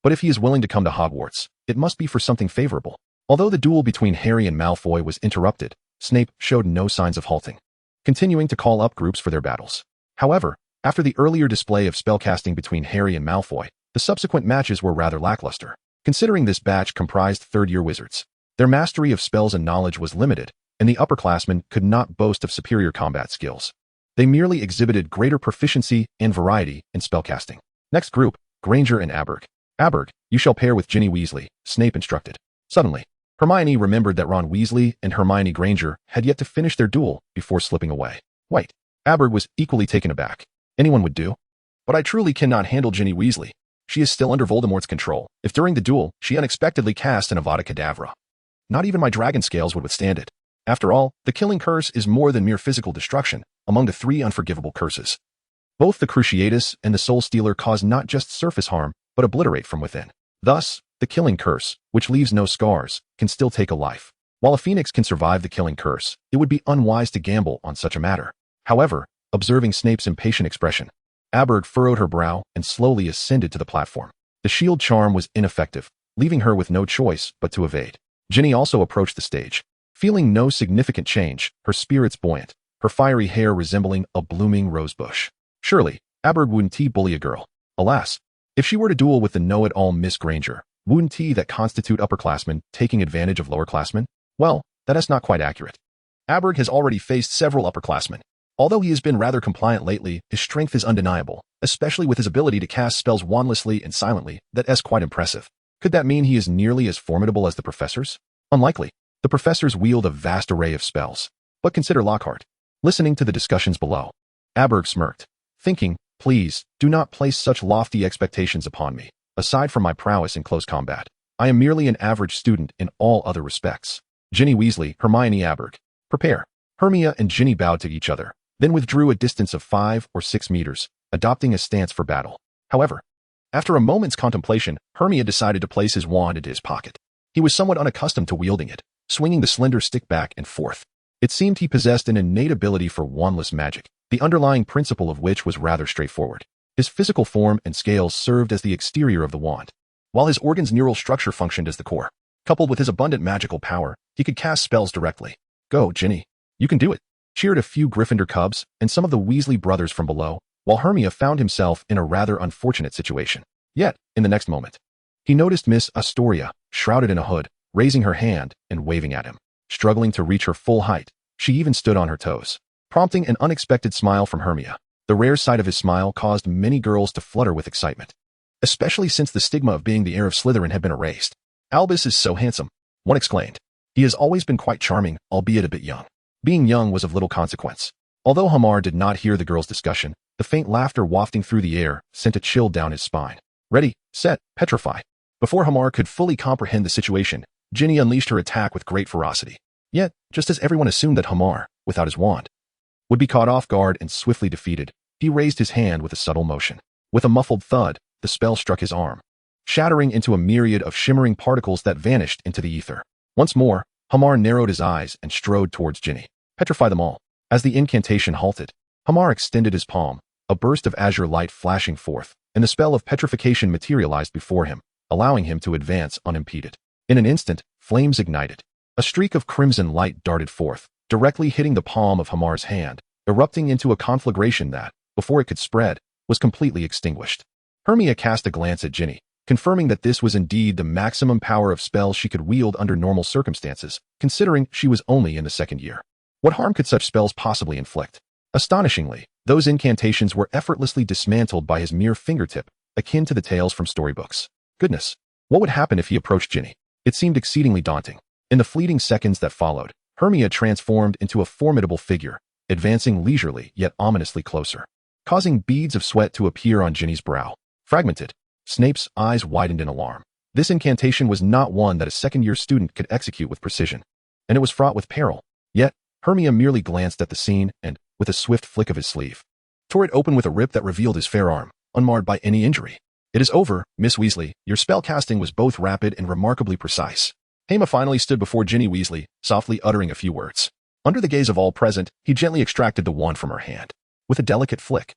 A: But if he is willing to come to Hogwarts, it must be for something favorable. Although the duel between Harry and Malfoy was interrupted, Snape showed no signs of halting, continuing to call up groups for their battles. However, after the earlier display of spellcasting between Harry and Malfoy, the subsequent matches were rather lackluster. Considering this batch comprised third-year wizards, their mastery of spells and knowledge was limited, and the upperclassmen could not boast of superior combat skills. They merely exhibited greater proficiency and variety in spellcasting. Next group, Granger and Aberg. Aberg, you shall pair with Ginny Weasley, Snape instructed. Suddenly, Hermione remembered that Ron Weasley and Hermione Granger had yet to finish their duel before slipping away. Wait, Aberg was equally taken aback. Anyone would do. But I truly cannot handle Ginny Weasley. She is still under Voldemort's control. If during the duel, she unexpectedly cast an Avada Kedavra, not even my dragon scales would withstand it. After all, the killing curse is more than mere physical destruction among the 3 unforgivable curses. Both the Cruciatus and the Soul Stealer cause not just surface harm, but obliterate from within. Thus, the killing curse, which leaves no scars, can still take a life. While a phoenix can survive the killing curse, it would be unwise to gamble on such a matter. However, observing Snape's impatient expression, Aberg furrowed her brow and slowly ascended to the platform. The shield charm was ineffective, leaving her with no choice but to evade. Ginny also approached the stage. Feeling no significant change, her spirits buoyant, her fiery hair resembling a blooming rosebush. Surely, Aberg wouldn't bully a girl. Alas, if she were to duel with the know-it-all Miss Granger, wouldn't that constitute upperclassmen taking advantage of lowerclassmen? Well, that is not quite accurate. Aberg has already faced several upperclassmen. Although he has been rather compliant lately, his strength is undeniable, especially with his ability to cast spells wandlessly and silently. That is quite impressive. Could that mean he is nearly as formidable as the professors? Unlikely. The professors wield a vast array of spells. But consider Lockhart. Listening to the discussions below, Aberg smirked, thinking, please, do not place such lofty expectations upon me. Aside from my prowess in close combat, I am merely an average student in all other respects. Ginny Weasley, Hermione Aberg. Prepare. Hermia and Ginny bowed to each other, then withdrew a distance of 5 or 6 meters, adopting a stance for battle. However, after a moment's contemplation, Hermia decided to place his wand into his pocket. He was somewhat unaccustomed to wielding it, swinging the slender stick back and forth. It seemed he possessed an innate ability for wandless magic, the underlying principle of which was rather straightforward. His physical form and scales served as the exterior of the wand, while his organ's neural structure functioned as the core. Coupled with his abundant magical power, he could cast spells directly. Go, Ginny. You can do it. Cheered a few Gryffindor cubs and some of the Weasley brothers from below, while Hermia found himself in a rather unfortunate situation. Yet, in the next moment, he noticed Miss Astoria, shrouded in a hood, raising her hand and waving at him. Struggling to reach her full height, she even stood on her toes, prompting an unexpected smile from Hermia. The rare sight of his smile caused many girls to flutter with excitement, especially since the stigma of being the heir of Slytherin had been erased. Albus is so handsome, one exclaimed. He has always been quite charming, albeit a bit young. Being young was of little consequence. Although Hamar did not hear the girls' discussion, the faint laughter wafting through the air sent a chill down his spine. Ready, set, petrify. Before Hamar could fully comprehend the situation, Ginny unleashed her attack with great ferocity. Yet, just as everyone assumed that Hamar, without his wand, would be caught off guard and swiftly defeated, he raised his hand with a subtle motion. With a muffled thud, the spell struck his arm, shattering into a myriad of shimmering particles that vanished into the ether. Once more, Hamar narrowed his eyes and strode towards Ginny. Petrify them all. As the incantation halted, Hamar extended his palm, a burst of azure light flashing forth, and the spell of petrification materialized before him, allowing him to advance unimpeded. In an instant, flames ignited. A streak of crimson light darted forth, directly hitting the palm of Hamar's hand, erupting into a conflagration that, before it could spread, was completely extinguished. Hermia cast a glance at Ginny, confirming that this was indeed the maximum power of spells she could wield under normal circumstances, considering she was only in the second year. What harm could such spells possibly inflict? Astonishingly, those incantations were effortlessly dismantled by his mere fingertip, akin to the tales from storybooks. Goodness, what would happen if he approached Ginny? It seemed exceedingly daunting. In the fleeting seconds that followed, Hermia transformed into a formidable figure, advancing leisurely yet ominously closer, causing beads of sweat to appear on Ginny's brow. Fragmented, Snape's eyes widened in alarm. This incantation was not one that a second-year student could execute with precision, and it was fraught with peril. Yet, Hermia merely glanced at the scene and, with a swift flick of his sleeve, tore it open with a rip that revealed his fair arm, unmarred by any injury. It is over, Miss Weasley. Your spell casting was both rapid and remarkably precise. Hema finally stood before Ginny Weasley, softly uttering a few words. Under the gaze of all present, he gently extracted the wand from her hand. With a delicate flick,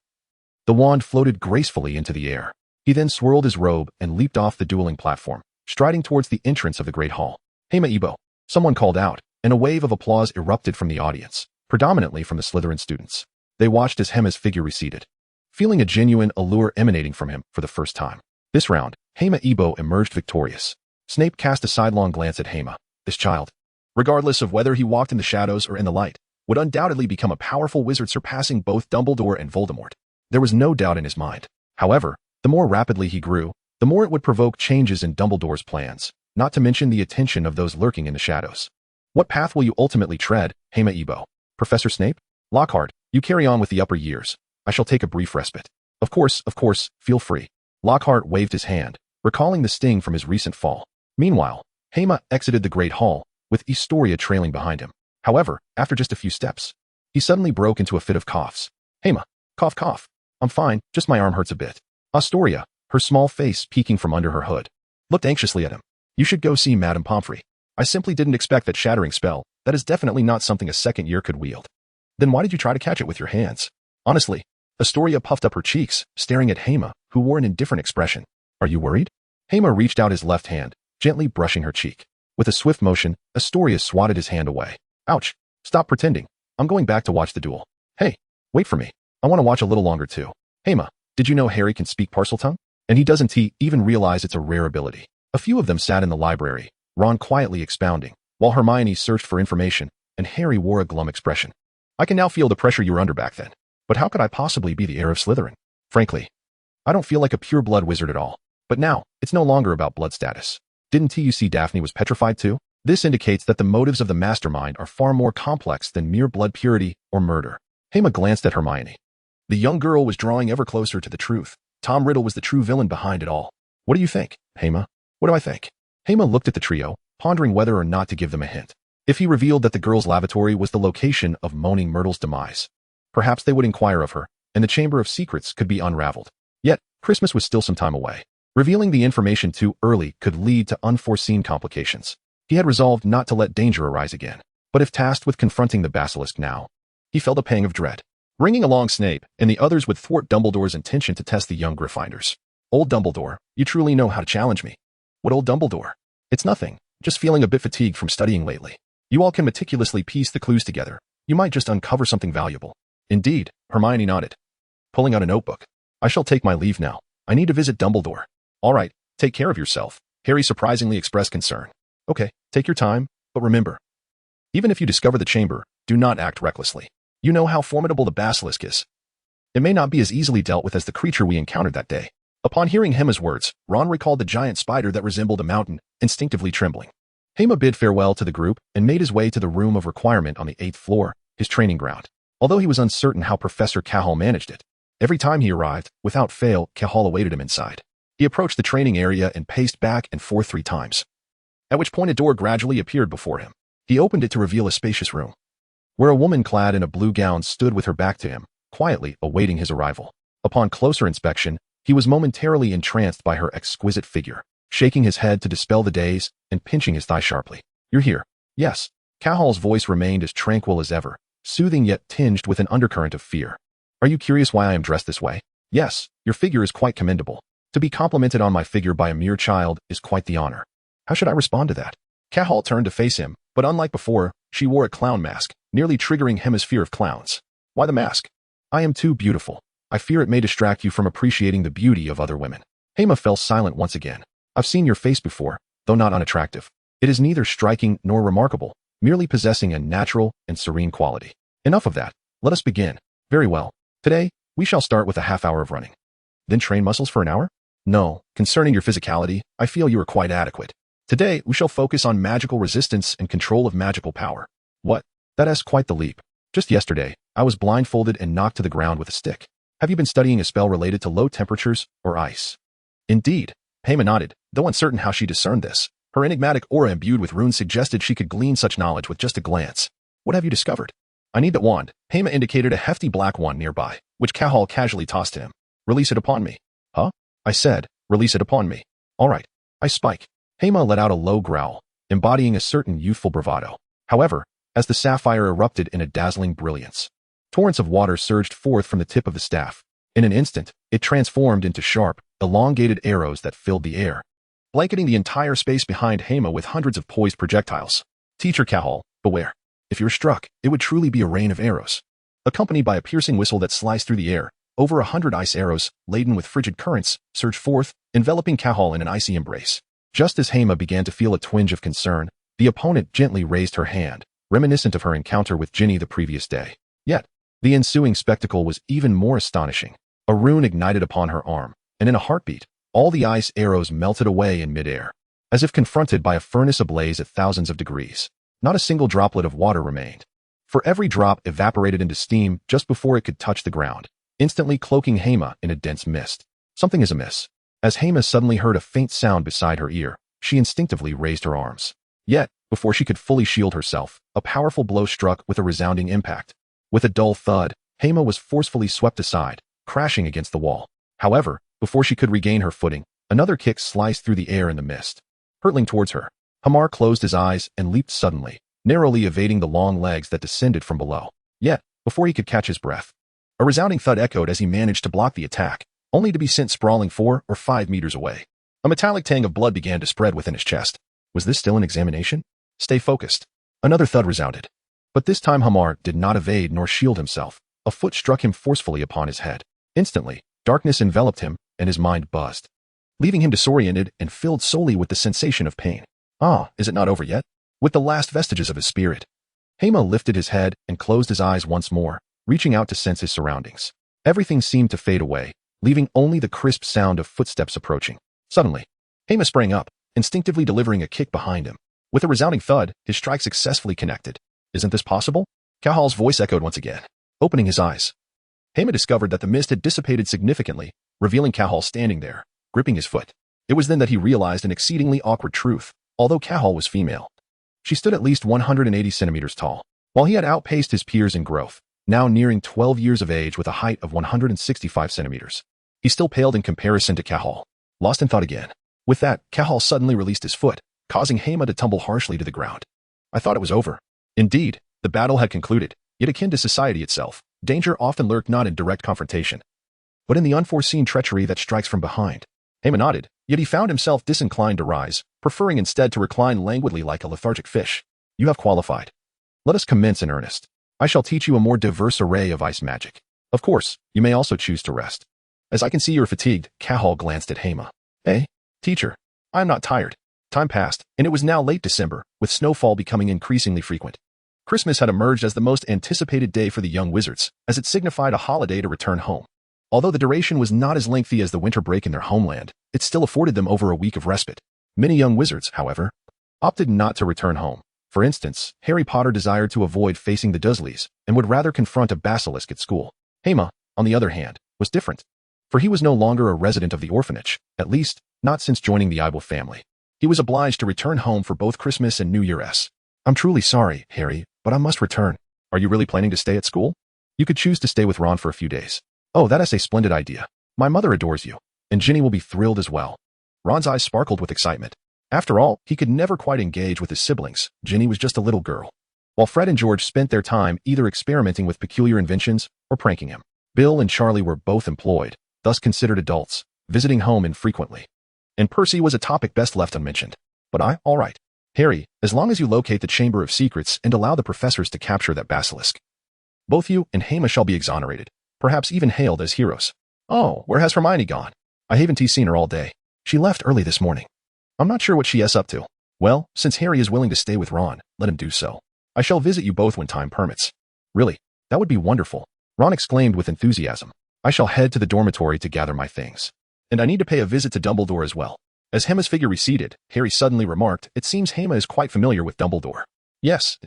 A: the wand floated gracefully into the air. He then swirled his robe and leaped off the dueling platform, striding towards the entrance of the great hall. Hema Ebo, someone called out, and a wave of applause erupted from the audience, predominantly from the Slytherin students. They watched as Hema's figure receded, feeling a genuine allure emanating from him for the first time. This round, Hema Ebo emerged victorious. Snape cast a sidelong glance at Hema. This child, regardless of whether he walked in the shadows or in the light, would undoubtedly become a powerful wizard surpassing both Dumbledore and Voldemort. There was no doubt in his mind. However, the more rapidly he grew, the more it would provoke changes in Dumbledore's plans, not to mention the attention of those lurking in the shadows. What path will you ultimately tread, Hema Ebo? Professor Snape? Lockhart, you carry on with the upper years. I shall take a brief respite. Of course, feel free. Lockhart waved his hand, recalling the sting from his recent fall. Meanwhile, Hema exited the great hall, with Astoria trailing behind him. However, after just a few steps, he suddenly broke into a fit of coughs. Hema, cough, cough. I'm fine, just my arm hurts a bit. Astoria, her small face peeking from under her hood, looked anxiously at him. You should go see Madame Pomfrey. I simply didn't expect that shattering spell. That is definitely not something a second year could wield. Then why did you try to catch it with your hands? Honestly, Astoria puffed up her cheeks, staring at Hema, who wore an indifferent expression. Are you worried? Hema reached out his left hand, gently brushing her cheek. With a swift motion, Astoria swatted his hand away. Ouch. Stop pretending. I'm going back to watch the duel. Hey, wait for me. I want to watch a little longer too. Hema, did you know Harry can speak Parseltongue? And he doesn't even realize it's a rare ability. A few of them sat in the library, Ron quietly expounding, while Hermione searched for information, and Harry wore a glum expression. I can now feel the pressure you were under back then. But how could I possibly be the heir of Slytherin? Frankly, I don't feel like a pure-blood wizard at all. But now, it's no longer about blood status. Didn't you see Daphne was petrified too? This indicates that the motives of the mastermind are far more complex than mere blood purity or murder. Hema glanced at Hermione. The young girl was drawing ever closer to the truth. Tom Riddle was the true villain behind it all. What do you think, Hema? What do I think? Hema looked at the trio, pondering whether or not to give them a hint. If he revealed that the girl's lavatory was the location of Moaning Myrtle's demise, perhaps they would inquire of her, and the Chamber of Secrets could be unraveled. Yet, Christmas was still some time away. Revealing the information too early could lead to unforeseen complications. He had resolved not to let danger arise again. But if tasked with confronting the basilisk now, he felt a pang of dread. Bringing along Snape and the others would thwart Dumbledore's intention to test the young Gryffindors. Old Dumbledore, you truly know how to challenge me. What old Dumbledore? It's nothing, just feeling a bit fatigued from studying lately. You all can meticulously piece the clues together. You might just uncover something valuable. Indeed, Hermione nodded, pulling out a notebook. I shall take my leave now. I need to visit Dumbledore. All right, take care of yourself. Harry surprisingly expressed concern. Okay, take your time, but remember, even if you discover the chamber, do not act recklessly. You know how formidable the basilisk is. It may not be as easily dealt with as the creature we encountered that day. Upon hearing Hema's words, Ron recalled the giant spider that resembled a mountain, instinctively trembling. Hema bid farewell to the group and made his way to the room of requirement on the 8th floor, his training ground. Although he was uncertain how Professor Cahill managed it, every time he arrived, without fail, Cahill awaited him inside. He approached the training area and paced back and forth 3 times, at which point a door gradually appeared before him. He opened it to reveal a spacious room, where a woman clad in a blue gown stood with her back to him, quietly awaiting his arrival. Upon closer inspection, he was momentarily entranced by her exquisite figure, shaking his head to dispel the daze and pinching his thigh sharply. You're here. Yes. Cahill's voice remained as tranquil as ever, soothing yet tinged with an undercurrent of fear. Are you curious why I am dressed this way? Yes, your figure is quite commendable. To be complimented on my figure by a mere child is quite the honor. How should I respond to that? Cahill turned to face him, but unlike before, she wore a clown mask, nearly triggering Hema's fear of clowns. Why the mask? I am too beautiful. I fear it may distract you from appreciating the beauty of other women. Hema fell silent once again. I've seen your face before, though not unattractive. It is neither striking nor remarkable, merely possessing a natural and serene quality. Enough of that. Let us begin. Very well. Today, we shall start with a half-hour of running. Then train muscles for an hour? No, concerning your physicality, I feel you are quite adequate. Today, we shall focus on magical resistance and control of magical power. What? That is quite the leap. Just yesterday, I was blindfolded and knocked to the ground with a stick. Have you been studying a spell related to low temperatures or ice? Indeed. Hema nodded, though uncertain how she discerned this. Her enigmatic aura imbued with runes suggested she could glean such knowledge with just a glance. What have you discovered? I need that wand. Hema indicated a hefty black wand nearby, which Cahill casually tossed to him. Release it upon me. Huh? I said, release it upon me. All right. I spike. Hema let out a low growl, embodying a certain youthful bravado. However, as the sapphire erupted in a dazzling brilliance, torrents of water surged forth from the tip of the staff. In an instant, it transformed into sharp, elongated arrows that filled the air, blanketing the entire space behind Hema with hundreds of poised projectiles. Teacher Cahill, beware. If you're struck, it would truly be a rain of arrows, accompanied by a piercing whistle that sliced through the air. Over 100 ice arrows, laden with frigid currents, surged forth, enveloping Cahill in an icy embrace. Just as Hema began to feel a twinge of concern, the opponent gently raised her hand, reminiscent of her encounter with Ginny the previous day. Yet, the ensuing spectacle was even more astonishing. A rune ignited upon her arm, and in a heartbeat, all the ice arrows melted away in midair, as if confronted by a furnace ablaze at thousands of degrees. Not a single droplet of water remained, for every drop evaporated into steam just before it could touch the ground, instantly cloaking Hema in a dense mist. Something is amiss. As Hema suddenly heard a faint sound beside her ear, she instinctively raised her arms. Yet, Before she could fully shield herself, a powerful blow struck with a resounding impact. With a dull thud, Hema was forcefully swept aside, crashing against the wall. However, before she could regain her footing, another kick sliced through the air in the mist. Hurtling towards her, Hema closed his eyes and leaped suddenly, narrowly evading the long legs that descended from below. Yet, before he could catch his breath, a resounding thud echoed as he managed to block the attack, only to be sent sprawling 4 or 5 meters away. A metallic tang of blood began to spread within his chest. Was this still an examination? Stay focused. Another thud resounded. But this time Hema did not evade nor shield himself. A foot struck him forcefully upon his head. Instantly, darkness enveloped him, and his mind buzzed, leaving him disoriented and filled solely with the sensation of pain. Is it not over yet? With the last vestiges of his spirit. Hema lifted his head and closed his eyes once more, reaching out to sense his surroundings. Everything seemed to fade away, leaving only the crisp sound of footsteps approaching. Suddenly, Hema sprang up, instinctively delivering a kick behind him. With a resounding thud, his strike successfully connected. Isn't this possible? Cahall's voice echoed once again. Opening his eyes, Hema discovered that the mist had dissipated significantly, revealing Cahall standing there, gripping his foot. It was then that he realized an exceedingly awkward truth. Although Cahall was female, she stood at least 180 centimeters tall. While he had outpaced his peers in growth, now nearing 12 years of age with a height of 165 centimeters, he still paled in comparison to Cahall. Lost in thought again. With that, Cahall suddenly released his foot, causing Hema to tumble harshly to the ground. I thought it was over. Indeed, the battle had concluded, yet akin to society itself, danger often lurked not in direct confrontation, but in the unforeseen treachery that strikes from behind. Hema nodded, yet he found himself disinclined to rise, preferring instead to recline languidly like a lethargic fish. You have qualified. Let us commence in earnest. I shall teach you a more diverse array of ice magic. Of course, you may also choose to rest. As I can see you're fatigued, Cahall glanced at Hema. Teacher, I am not tired. Time passed, and it was now late December, with snowfall becoming increasingly frequent. Christmas had emerged as the most anticipated day for the young wizards, as it signified a holiday to return home. Although the duration was not as lengthy as the winter break in their homeland, it still afforded them over a week of respite. Many young wizards, however, opted not to return home. For instance, Harry Potter desired to avoid facing the Dursleys and would rather confront a basilisk at school. Hema, on the other hand, was different, for he was no longer a resident of the orphanage, at least, not since joining the Ibel family. He was obliged to return home for both Christmas and New Year's. I'm truly sorry, Harry, but I must return. Are you really planning to stay at school? You could choose to stay with Ron for a few days. Oh, that is a splendid idea. My mother adores you, and Ginny will be thrilled as well. Ron's eyes sparkled with excitement. After all, he could never quite engage with his siblings. Ginny was just a little girl. While Fred and George spent their time either experimenting with peculiar inventions or pranking him. Bill and Charlie were both employed, thus considered adults, visiting home infrequently. And Percy was a topic best left unmentioned. But all right. Harry, as long as you locate the Chamber of Secrets and allow the professors to capture that basilisk, both you and Hema shall be exonerated, perhaps even hailed as heroes. Oh, where has Hermione gone? I haven't seen her all day. She left early this morning. I'm not sure what she is up to. Well, since Harry is willing to stay with Ron, let him do so. I shall visit you both when time permits. Really, that would be wonderful. Ron exclaimed with enthusiasm. I shall head to the dormitory to gather my things. And I need to pay a visit to Dumbledore as well. As Hema's figure receded, Harry suddenly remarked, it seems Hema is quite familiar with Dumbledore. Yes,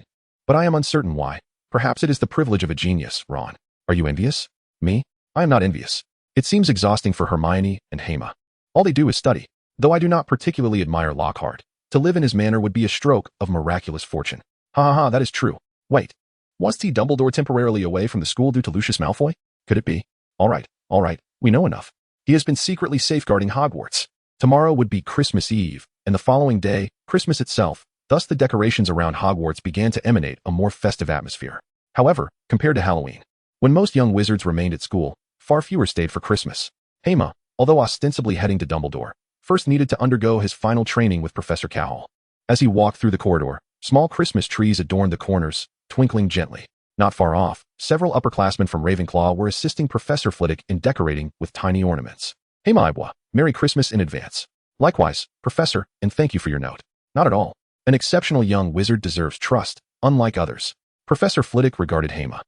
A: but I am uncertain why. Perhaps it is the privilege of a genius, Ron. Are you envious? Me? I am not envious. It seems exhausting for Hermione and Hema. All they do is study. Though I do not particularly admire Lockhart, to live in his manner would be a stroke of miraculous fortune. That is true. Wait, was T. Dumbledore temporarily away from the school due to Lucius Malfoy? Could it be? All right, we know enough. He has been secretly safeguarding Hogwarts. Tomorrow would be Christmas Eve, and the following day, Christmas itself. Thus the decorations around Hogwarts began to emanate a more festive atmosphere. However, compared to Halloween, when most young wizards remained at school, far fewer stayed for Christmas. Hema, although ostensibly heading to Dumbledore, first needed to undergo his final training with Professor Cahall. As he walked through the corridor, small Christmas trees adorned the corners, twinkling gently. Not far off, several upperclassmen from Ravenclaw were assisting Professor Flitwick in decorating with tiny ornaments. Hema Ibwa, Merry Christmas in advance. Likewise, Professor, and thank you for your note. Not at all. An exceptional young wizard deserves trust, unlike others. Professor Flitwick regarded Hema,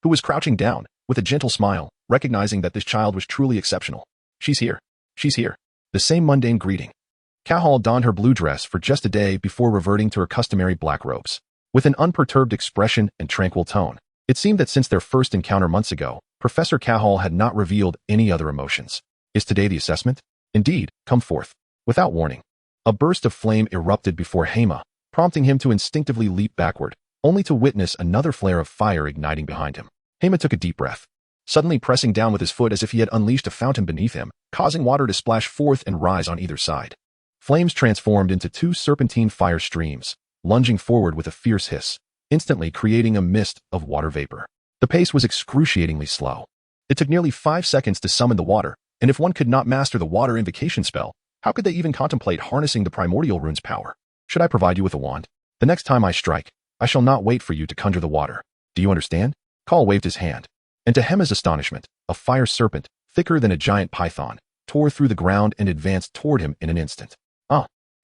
A: who was crouching down, with a gentle smile, recognizing that this child was truly exceptional. She's here. The same mundane greeting. Cahall donned her blue dress for just a day before reverting to her customary black robes. With an unperturbed expression and tranquil tone, it seemed that since their first encounter months ago, Professor Cahall had not revealed any other emotions. Is today the assessment? Indeed, come forth. Without warning, a burst of flame erupted before Hema, prompting him to instinctively leap backward, only to witness another flare of fire igniting behind him. Hema took a deep breath, suddenly pressing down with his foot as if he had unleashed a fountain beneath him, causing water to splash forth and rise on either side. Flames transformed into two serpentine fire streams, lunging forward with a fierce hiss, instantly creating a mist of water vapor. The pace was excruciatingly slow. It took nearly 5 seconds to summon the water, and if one could not master the water invocation spell, how could they even contemplate harnessing the primordial rune's power? Should I provide you with a wand? The next time I strike, I shall not wait for you to conjure the water. Do you understand? Call waved his hand, and to Hema's astonishment, a fire serpent, thicker than a giant python, tore through the ground and advanced toward him in an instant.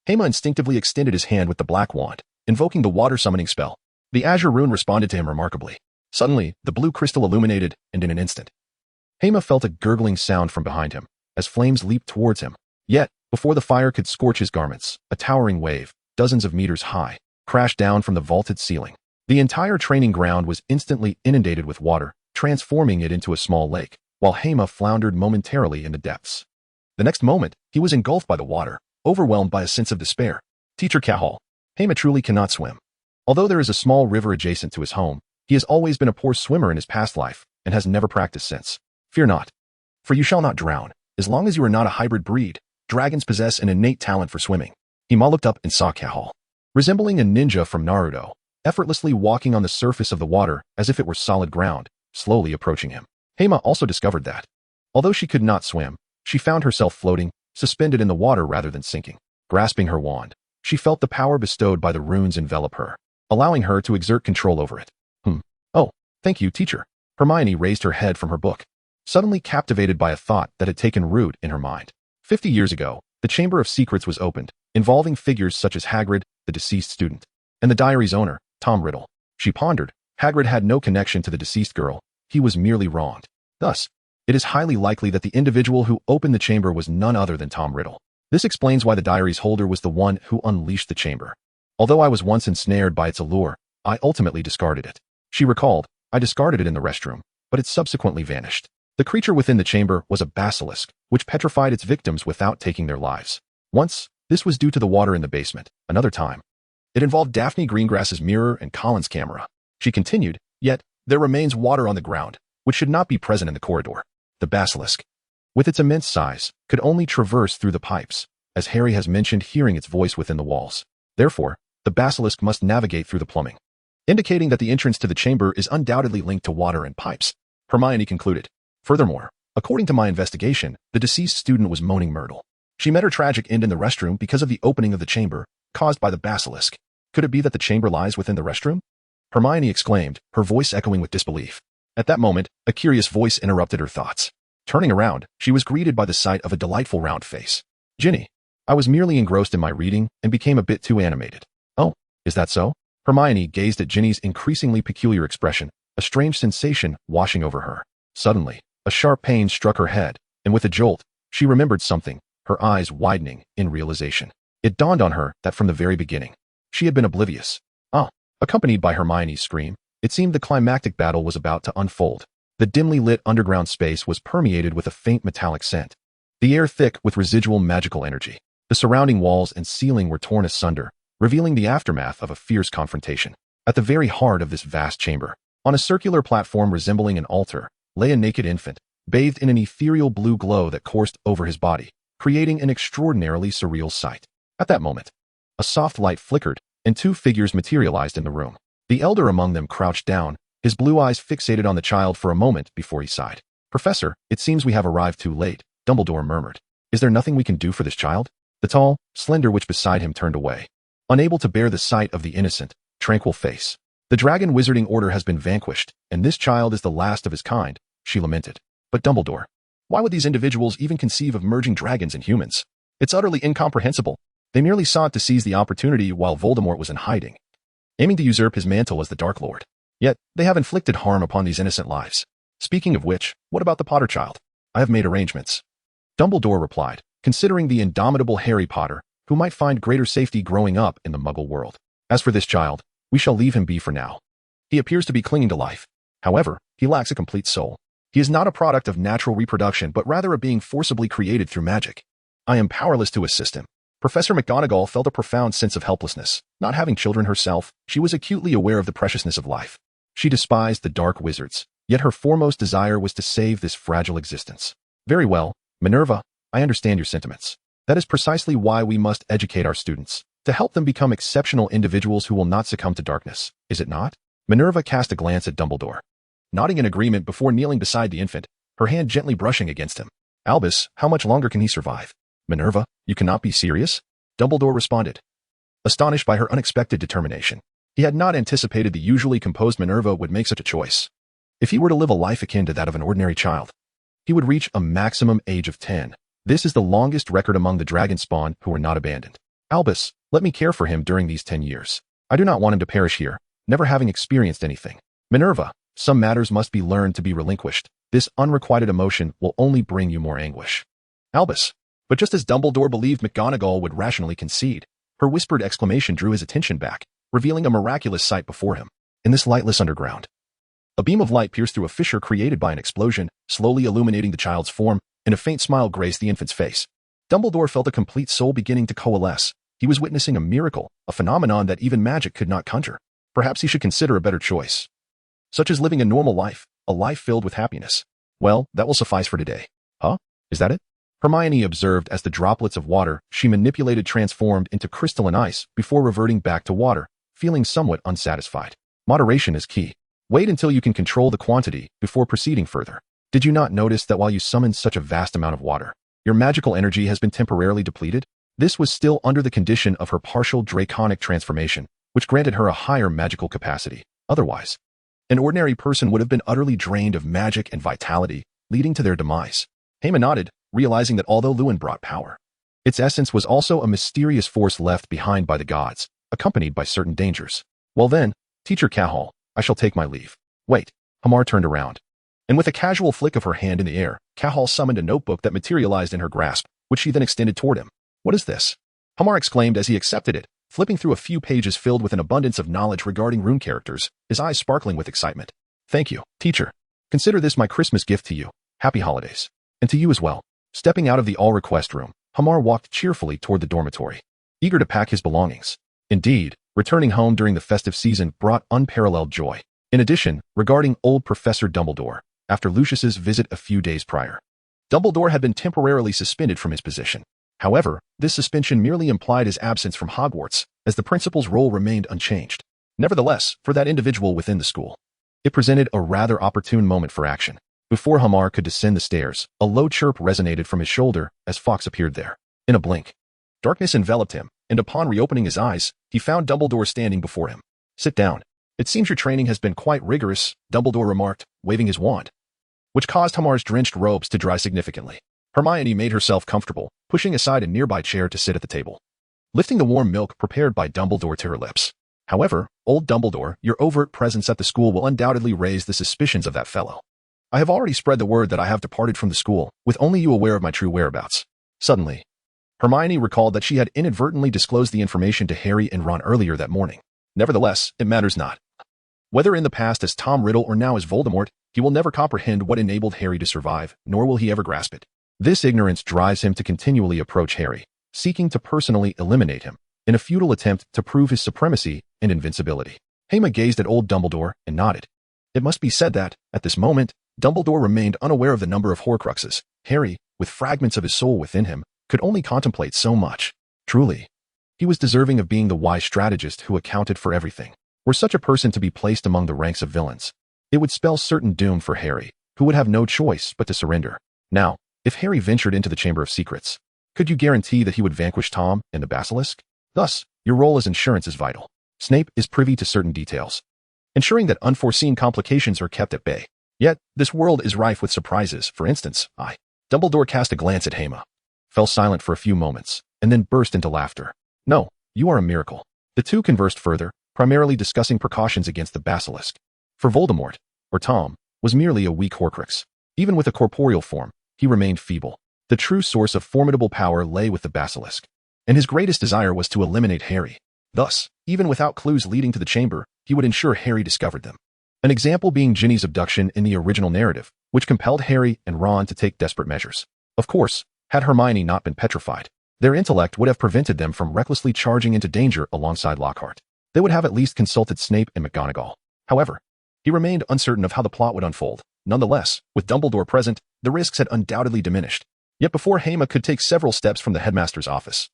A: Hema instinctively extended his hand with the black wand, invoking the water summoning spell. The azure rune responded to him remarkably. Suddenly, the blue crystal illuminated, and in an instant, Hema felt a gurgling sound from behind him, as flames leaped towards him. Yet, before the fire could scorch his garments, a towering wave, dozens of meters high, crashed down from the vaulted ceiling. The entire training ground was instantly inundated with water, transforming it into a small lake, while Hema floundered momentarily in the depths. The next moment, he was engulfed by the water, overwhelmed by a sense of despair. Teacher Cahal, Hema truly cannot swim. Although there is a small river adjacent to his home, he has always been a poor swimmer in his past life, and has never practiced since. Fear not, for you shall not drown. As long as you are not a hybrid breed, dragons possess an innate talent for swimming. Hema looked up and saw Cahal, resembling a ninja from Naruto, effortlessly walking on the surface of the water as if it were solid ground, slowly approaching him. Hema also discovered that, although she could not swim, she found herself floating, suspended in the water rather than sinking. Grasping her wand, she felt the power bestowed by the runes envelop her, allowing her to exert control over it. Oh, thank you, teacher. Hermione raised her head from her book, suddenly captivated by a thought that had taken root in her mind. 50 years ago, the Chamber of Secrets was opened, involving figures such as Hagrid, the deceased student, and the diary's owner, Tom Riddle. She pondered, Hagrid had no connection to the deceased girl, he was merely wronged. Thus, it is highly likely that the individual who opened the chamber was none other than Tom Riddle. This explains why the diary's holder was the one who unleashed the chamber. Although I was once ensnared by its allure, I ultimately discarded it. She recalled, I discarded it in the restroom, but it subsequently vanished. The creature within the chamber was a basilisk, which petrified its victims without taking their lives. Once, this was due to the water in the basement. Another time, it involved Daphne Greengrass's mirror and Colin's camera. She continued, yet, there remains water on the ground, which should not be present in the corridor. The basilisk, with its immense size, could only traverse through the pipes, as Harry has mentioned hearing its voice within the walls. Therefore, the basilisk must navigate through the plumbing, indicating that the entrance to the chamber is undoubtedly linked to water and pipes. Hermione concluded. Furthermore, according to my investigation, the deceased student was Moaning Myrtle. She met her tragic end in the restroom because of the opening of the chamber, caused by the basilisk. Could it be that the chamber lies within the restroom? Hermione exclaimed, her voice echoing with disbelief. At that moment, a curious voice interrupted her thoughts. Turning around, she was greeted by the sight of a delightful round face. Ginny, I was merely engrossed in my reading and became a bit too animated. Oh, is that so? Hermione gazed at Ginny's increasingly peculiar expression, a strange sensation washing over her. Suddenly, a sharp pain struck her head, and with a jolt, she remembered something, her eyes widening in realization. It dawned on her that from the very beginning, she had been oblivious. Accompanied by Hermione's scream, it seemed the climactic battle was about to unfold. The dimly lit underground space was permeated with a faint metallic scent, the air thick with residual magical energy. The surrounding walls and ceiling were torn asunder, revealing the aftermath of a fierce confrontation. At the very heart of this vast chamber, on a circular platform resembling an altar, lay a naked infant, bathed in an ethereal blue glow that coursed over his body, creating an extraordinarily surreal sight. At that moment, a soft light flickered, and two figures materialized in the room. The elder among them crouched down, his blue eyes fixated on the child for a moment before he sighed. Professor, it seems we have arrived too late, Dumbledore murmured. Is there nothing we can do for this child? The tall, slender witch beside him turned away, unable to bear the sight of the innocent, tranquil face. The dragon wizarding order has been vanquished, and this child is the last of his kind, she lamented. But Dumbledore, why would these individuals even conceive of merging dragons and humans? It's utterly incomprehensible. They merely sought to seize the opportunity while Voldemort was in hiding, aiming to usurp his mantle as the Dark Lord. Yet, they have inflicted harm upon these innocent lives. Speaking of which, what about the Potter child? I have made arrangements. Dumbledore replied, considering the indomitable Harry Potter, who might find greater safety growing up in the Muggle world. As for this child, we shall leave him be for now. He appears to be clinging to life. However, he lacks a complete soul. He is not a product of natural reproduction, but rather a being forcibly created through magic. I am powerless to assist him. Professor McGonagall felt a profound sense of helplessness. Not having children herself, she was acutely aware of the preciousness of life. She despised the dark wizards, yet her foremost desire was to save this fragile existence. Very well, Minerva, I understand your sentiments. That is precisely why we must educate our students, to help them become exceptional individuals who will not succumb to darkness, is it not? Minerva cast a glance at Dumbledore, nodding in agreement before kneeling beside the infant, her hand gently brushing against him. Albus, how much longer can he survive? Minerva, you cannot be serious? Dumbledore responded, astonished by her unexpected determination. He had not anticipated the usually composed Minerva would make such a choice. If he were to live a life akin to that of an ordinary child, he would reach a maximum age of 10. This is the longest record among the dragon spawn who were not abandoned. Albus, let me care for him during these 10 years. I do not want him to perish here, never having experienced anything. Minerva, some matters must be learned to be relinquished. This unrequited emotion will only bring you more anguish. Albus. But just as Dumbledore believed McGonagall would rationally concede, her whispered exclamation drew his attention back, revealing a miraculous sight before him. In this lightless underground, a beam of light pierced through a fissure created by an explosion, slowly illuminating the child's form, and a faint smile graced the infant's face. Dumbledore felt a complete soul beginning to coalesce. He was witnessing a miracle, a phenomenon that even magic could not conjure. Perhaps he should consider a better choice, such as living a normal life, a life filled with happiness. Well, that will suffice for today. Huh? Is that it? Hermione observed as the droplets of water she manipulated transformed into crystalline ice before reverting back to water, feeling somewhat unsatisfied. Moderation is key. Wait until you can control the quantity before proceeding further. Did you not notice that while you summoned such a vast amount of water, your magical energy has been temporarily depleted? This was still under the condition of her partial draconic transformation, which granted her a higher magical capacity. Otherwise, an ordinary person would have been utterly drained of magic and vitality, leading to their demise. Hema nodded, realizing that although Lewin brought power, its essence was also a mysterious force left behind by the gods, accompanied by certain dangers. Well then, Teacher Cahal, I shall take my leave. Wait. Hamar turned around, and with a casual flick of her hand in the air, Cahal summoned a notebook that materialized in her grasp, which she then extended toward him. What is this? Hamar exclaimed as he accepted it, flipping through a few pages filled with an abundance of knowledge regarding rune characters, his eyes sparkling with excitement. Thank you, teacher. Consider this my Christmas gift to you. Happy holidays. And to you as well. Stepping out of the all-request room, Hamar walked cheerfully toward the dormitory, eager to pack his belongings. Indeed, returning home during the festive season brought unparalleled joy. In addition, regarding old Professor Dumbledore, after Lucius's visit a few days prior, Dumbledore had been temporarily suspended from his position. However, this suspension merely implied his absence from Hogwarts, as the principal's role remained unchanged. Nevertheless, for that individual within the school, it presented a rather opportune moment for action. Before Hamar could descend the stairs, a low chirp resonated from his shoulder as Fawkes appeared there. In a blink, darkness enveloped him, and upon reopening his eyes, he found Dumbledore standing before him. Sit down. It seems your training has been quite rigorous, Dumbledore remarked, waving his wand, which caused Hamar's drenched robes to dry significantly. Hermione made herself comfortable, pushing aside a nearby chair to sit at the table, lifting the warm milk prepared by Dumbledore to her lips. However, old Dumbledore, your overt presence at the school will undoubtedly raise the suspicions of that fellow. I have already spread the word that I have departed from the school, with only you aware of my true whereabouts. Suddenly, Hermione recalled that she had inadvertently disclosed the information to Harry and Ron earlier that morning. Nevertheless, it matters not. Whether in the past as Tom Riddle or now as Voldemort, he will never comprehend what enabled Harry to survive, nor will he ever grasp it. This ignorance drives him to continually approach Harry, seeking to personally eliminate him, in a futile attempt to prove his supremacy and invincibility. Hema gazed at old Dumbledore and nodded. It must be said that, at this moment, Dumbledore remained unaware of the number of Horcruxes. Harry, with fragments of his soul within him, could only contemplate so much. Truly, he was deserving of being the wise strategist who accounted for everything. Were such a person to be placed among the ranks of villains, it would spell certain doom for Harry, who would have no choice but to surrender. Now, if Harry ventured into the Chamber of Secrets, could you guarantee that he would vanquish Tom and the Basilisk? Thus, your role as insurance is vital. Snape is privy to certain details, ensuring that unforeseen complications are kept at bay. Yet, this world is rife with surprises. For instance, Dumbledore cast a glance at Hema, fell silent for a few moments, and then burst into laughter. No, you are a miracle. The two conversed further, primarily discussing precautions against the Basilisk. For Voldemort, or Tom, was merely a weak Horcrux. Even with a corporeal form, he remained feeble. The true source of formidable power lay with the Basilisk, and his greatest desire was to eliminate Harry. Thus, even without clues leading to the chamber, he would ensure Harry discovered them. An example being Ginny's abduction in the original narrative, which compelled Harry and Ron to take desperate measures. Of course, had Hermione not been petrified, Their intellect would have prevented them from recklessly charging into danger alongside Lockhart. They would have at least consulted Snape and McGonagall. However, he remained uncertain of how the plot would unfold. Nonetheless, with Dumbledore present, the risks had undoubtedly diminished. Yet before Hema could take several steps from the headmaster's office,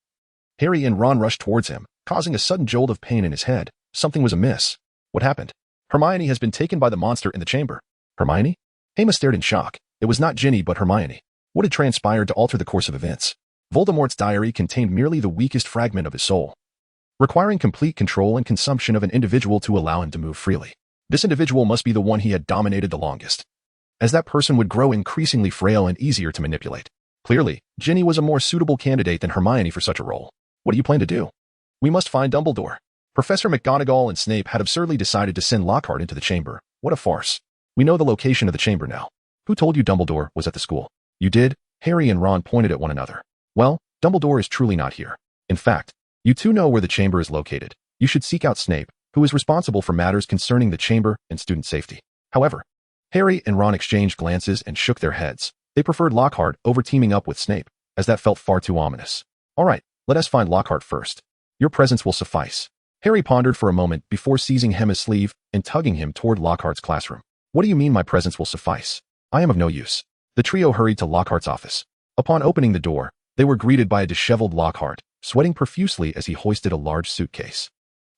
A: Harry and Ron rushed towards him, causing a sudden jolt of pain in his head. Something was amiss. What happened? Hermione has been taken by the monster in the chamber. Hermione? Hema stared in shock. It was not Ginny but Hermione. What had transpired to alter the course of events? Voldemort's diary contained merely the weakest fragment of his soul, requiring complete control and consumption of an individual to allow him to move freely. This individual must be the one he had dominated the longest, as that person would grow increasingly frail and easier to manipulate. Clearly, Ginny was a more suitable candidate than Hermione for such a role. What do you plan to do? We must find Dumbledore. Professor McGonagall and Snape had absurdly decided to send Lockhart into the chamber. What a farce. We know the location of the chamber now. Who told you Dumbledore was at the school? You did? Harry and Ron pointed at one another. Well, Dumbledore is truly not here. In fact, you two know where the chamber is located. You should seek out Snape, who is responsible for matters concerning the chamber and student safety. However, Harry and Ron exchanged glances and shook their heads. They preferred Lockhart over teaming up with Snape, as that felt far too ominous. All right, let us find Lockhart first. Your presence will suffice. Harry pondered for a moment before seizing Hema's sleeve and tugging him toward Lockhart's classroom. What do you mean my presence will suffice? I am of no use. The trio hurried to Lockhart's office. Upon opening the door, they were greeted by a disheveled Lockhart, sweating profusely as he hoisted a large suitcase.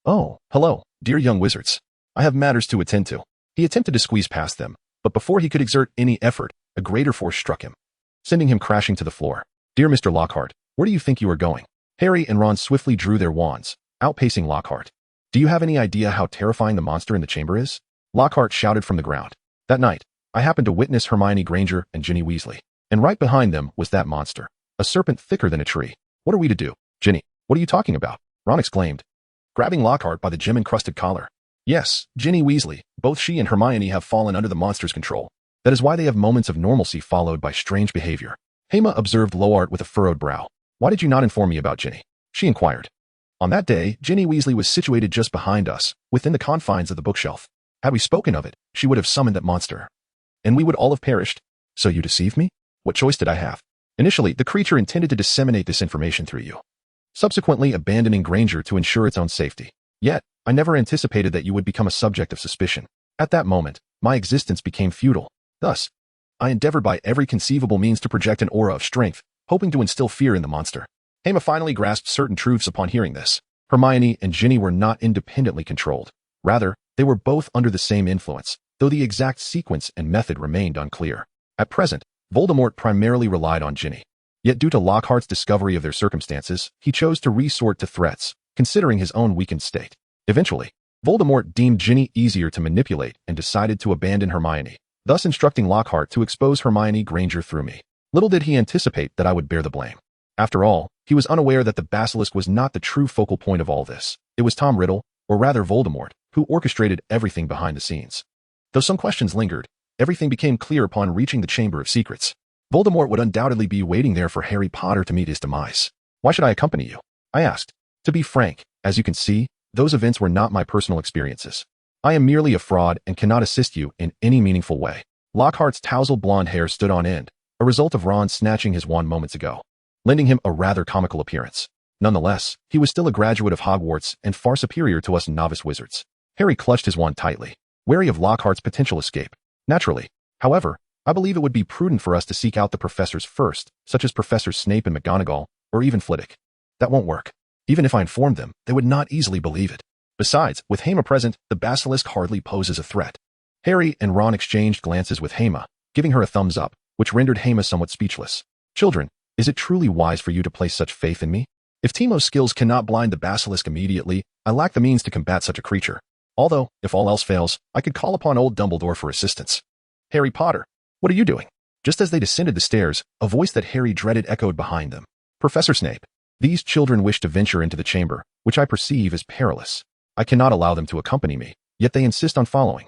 A: Oh, hello, dear young wizards. I have matters to attend to. He attempted to squeeze past them, but before he could exert any effort, a greater force struck him, sending him crashing to the floor. Dear Mr. Lockhart, where do you think you are going? Harry and Ron swiftly drew their wands, outpacing Lockhart. Do you have any idea how terrifying the monster in the chamber is? Lockhart shouted from the ground. That night, I happened to witness Hermione Granger and Ginny Weasley, and right behind them was that monster, a serpent thicker than a tree. What are we to do? Ginny, what are you talking about? Ron exclaimed, grabbing Lockhart by the gem-encrusted collar. Yes, Ginny Weasley. Both she and Hermione have fallen under the monster's control. That is why they have moments of normalcy followed by strange behavior. Hema observed Lowart with a furrowed brow. Why did you not inform me about Ginny? She inquired. On that day, Ginny Weasley was situated just behind us, within the confines of the bookshelf. Had we spoken of it, she would have summoned that monster, and we would all have perished. So you deceived me? What choice did I have? Initially, the creature intended to disseminate this information through you, subsequently abandoning Granger to ensure its own safety. Yet, I never anticipated that you would become a subject of suspicion. At that moment, my existence became futile. Thus, I endeavored by every conceivable means to project an aura of strength, hoping to instill fear in the monster. Hema finally grasped certain truths upon hearing this. Hermione and Ginny were not independently controlled. Rather, they were both under the same influence, though the exact sequence and method remained unclear. At present, Voldemort primarily relied on Ginny. Yet due to Lockhart's discovery of their circumstances, he chose to resort to threats, considering his own weakened state. Eventually, Voldemort deemed Ginny easier to manipulate and decided to abandon Hermione, thus instructing Lockhart to expose Hermione Granger through me. Little did he anticipate that I would bear the blame. After all, he was unaware that the basilisk was not the true focal point of all this. It was Tom Riddle, or rather Voldemort, who orchestrated everything behind the scenes. Though some questions lingered, everything became clear upon reaching the Chamber of Secrets. Voldemort would undoubtedly be waiting there for Harry Potter to meet his demise. Why should I accompany you? I asked. To be frank, as you can see, those events were not my personal experiences. I am merely a fraud and cannot assist you in any meaningful way. Lockhart's tousled blonde hair stood on end, a result of Ron snatching his wand moments ago, lending him a rather comical appearance. Nonetheless, he was still a graduate of Hogwarts and far superior to us novice wizards. Harry clutched his wand tightly, wary of Lockhart's potential escape. Naturally, however, I believe it would be prudent for us to seek out the professors first, such as Professors Snape and McGonagall, or even Flitwick. That won't work. Even if I informed them, they would not easily believe it. Besides, with Hema present, the basilisk hardly poses a threat. Harry and Ron exchanged glances with Hema, giving her a thumbs up, which rendered Hema somewhat speechless. Children, is it truly wise for you to place such faith in me? If Timo's skills cannot blind the basilisk immediately, I lack the means to combat such a creature. Although, if all else fails, I could call upon old Dumbledore for assistance. Harry Potter, what are you doing? Just as they descended the stairs, a voice that Harry dreaded echoed behind them. Professor Snape, these children wish to venture into the chamber, which I perceive as perilous. I cannot allow them to accompany me, yet they insist on following.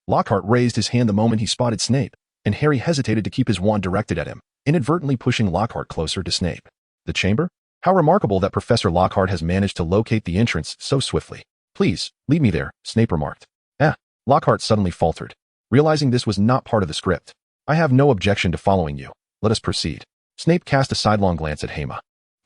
A: Lockhart raised his hand the moment he spotted Snape, and Harry hesitated to keep his wand directed at him, inadvertently pushing Lockhart closer to Snape. The chamber? How remarkable that Professor Lockhart has managed to locate the entrance so swiftly. Please, lead me there, Snape remarked. Lockhart suddenly faltered, realizing this was not part of the script. I have no objection to following you. Let us proceed. Snape cast a sidelong glance at Hema,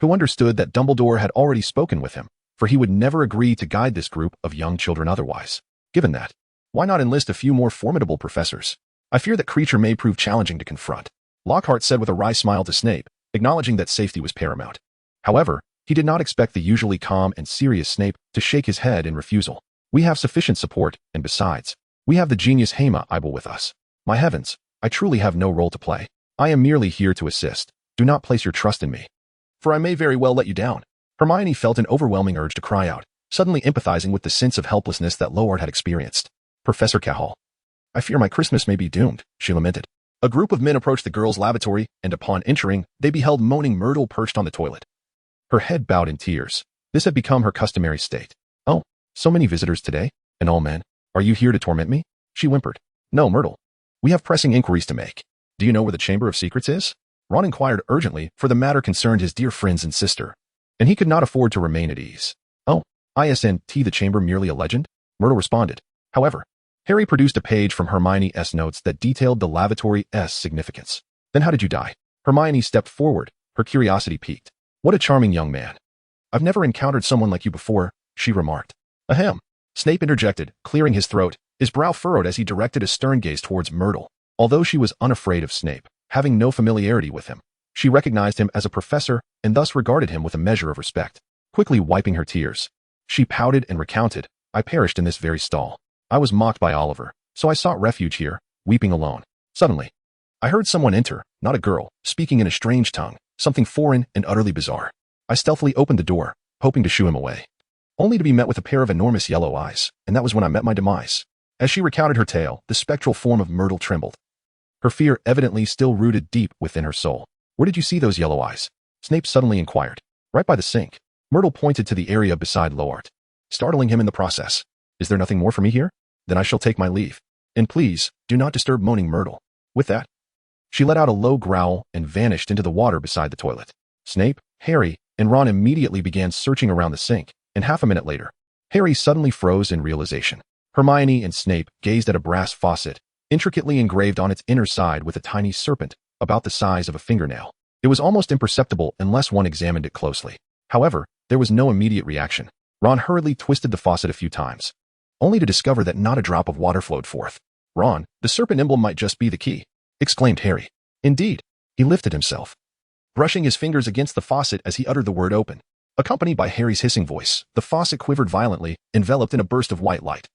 A: who understood that Dumbledore had already spoken with him, for he would never agree to guide this group of young children otherwise. Given that, why not enlist a few more formidable professors? I fear that creature may prove challenging to confront, Lockhart said with a wry smile to Snape, acknowledging that safety was paramount. However, he did not expect the usually calm and serious Snape to shake his head in refusal. We have sufficient support, and besides, we have the genius Hema with us. My heavens, I truly have no role to play. I am merely here to assist. Do not place your trust in me, for I may very well let you down. Hermione felt an overwhelming urge to cry out, suddenly empathizing with the sense of helplessness that Lord had experienced. Professor Cahill, I fear my Christmas may be doomed, she lamented. A group of men approached the girl's lavatory, and upon entering, they beheld moaning Myrtle perched on the toilet. Her head bowed in tears. This had become her customary state. Oh, so many visitors today, and all men. Are you here to torment me? She whimpered. No, Myrtle. We have pressing inquiries to make. Do you know where the Chamber of Secrets is? Ron inquired urgently, for the matter concerned his dear friends and sister, and he could not afford to remain at ease. Oh, isn't the chamber merely a legend? Myrtle responded. However, Harry produced a page from Hermione's notes that detailed the lavatory's significance. Then how did you die? Hermione stepped forward, her curiosity piqued. What a charming young man. I've never encountered someone like you before, she remarked. Ahem. Snape interjected, clearing his throat, his brow furrowed as he directed a stern gaze towards Myrtle. Although she was unafraid of Snape, having no familiarity with him, she recognized him as a professor and thus regarded him with a measure of respect. Quickly wiping her tears, she pouted and recounted, I perished in this very stall. I was mocked by Oliver, so I sought refuge here, weeping alone. Suddenly, I heard someone enter, not a girl, speaking in a strange tongue, something foreign and utterly bizarre. I stealthily opened the door, hoping to shoo him away, only to be met with a pair of enormous yellow eyes, and that was when I met my demise. As she recounted her tale, the spectral form of Myrtle trembled, her fear evidently still rooted deep within her soul. Where did you see those yellow eyes? Snape suddenly inquired. Right by the sink. Myrtle pointed to the area beside Lord, startling him in the process. Is there nothing more for me here? Then I shall take my leave. And please, do not disturb moaning Myrtle. With that, she let out a low growl and vanished into the water beside the toilet. Snape, Harry, and Ron immediately began searching around the sink, and half a minute later, Harry suddenly froze in realization. Hermione and Snape gazed at a brass faucet, intricately engraved on its inner side with a tiny serpent, about the size of a fingernail. It was almost imperceptible unless one examined it closely. However, there was no immediate reaction. Ron hurriedly twisted the faucet a few times, only to discover that not a drop of water flowed forth. Ron, the serpent emblem might just be the key, exclaimed Harry. Indeed, he lifted himself, brushing his fingers against the faucet as he uttered the word open. Accompanied by Harry's hissing voice, the faucet quivered violently, enveloped in a burst of white light,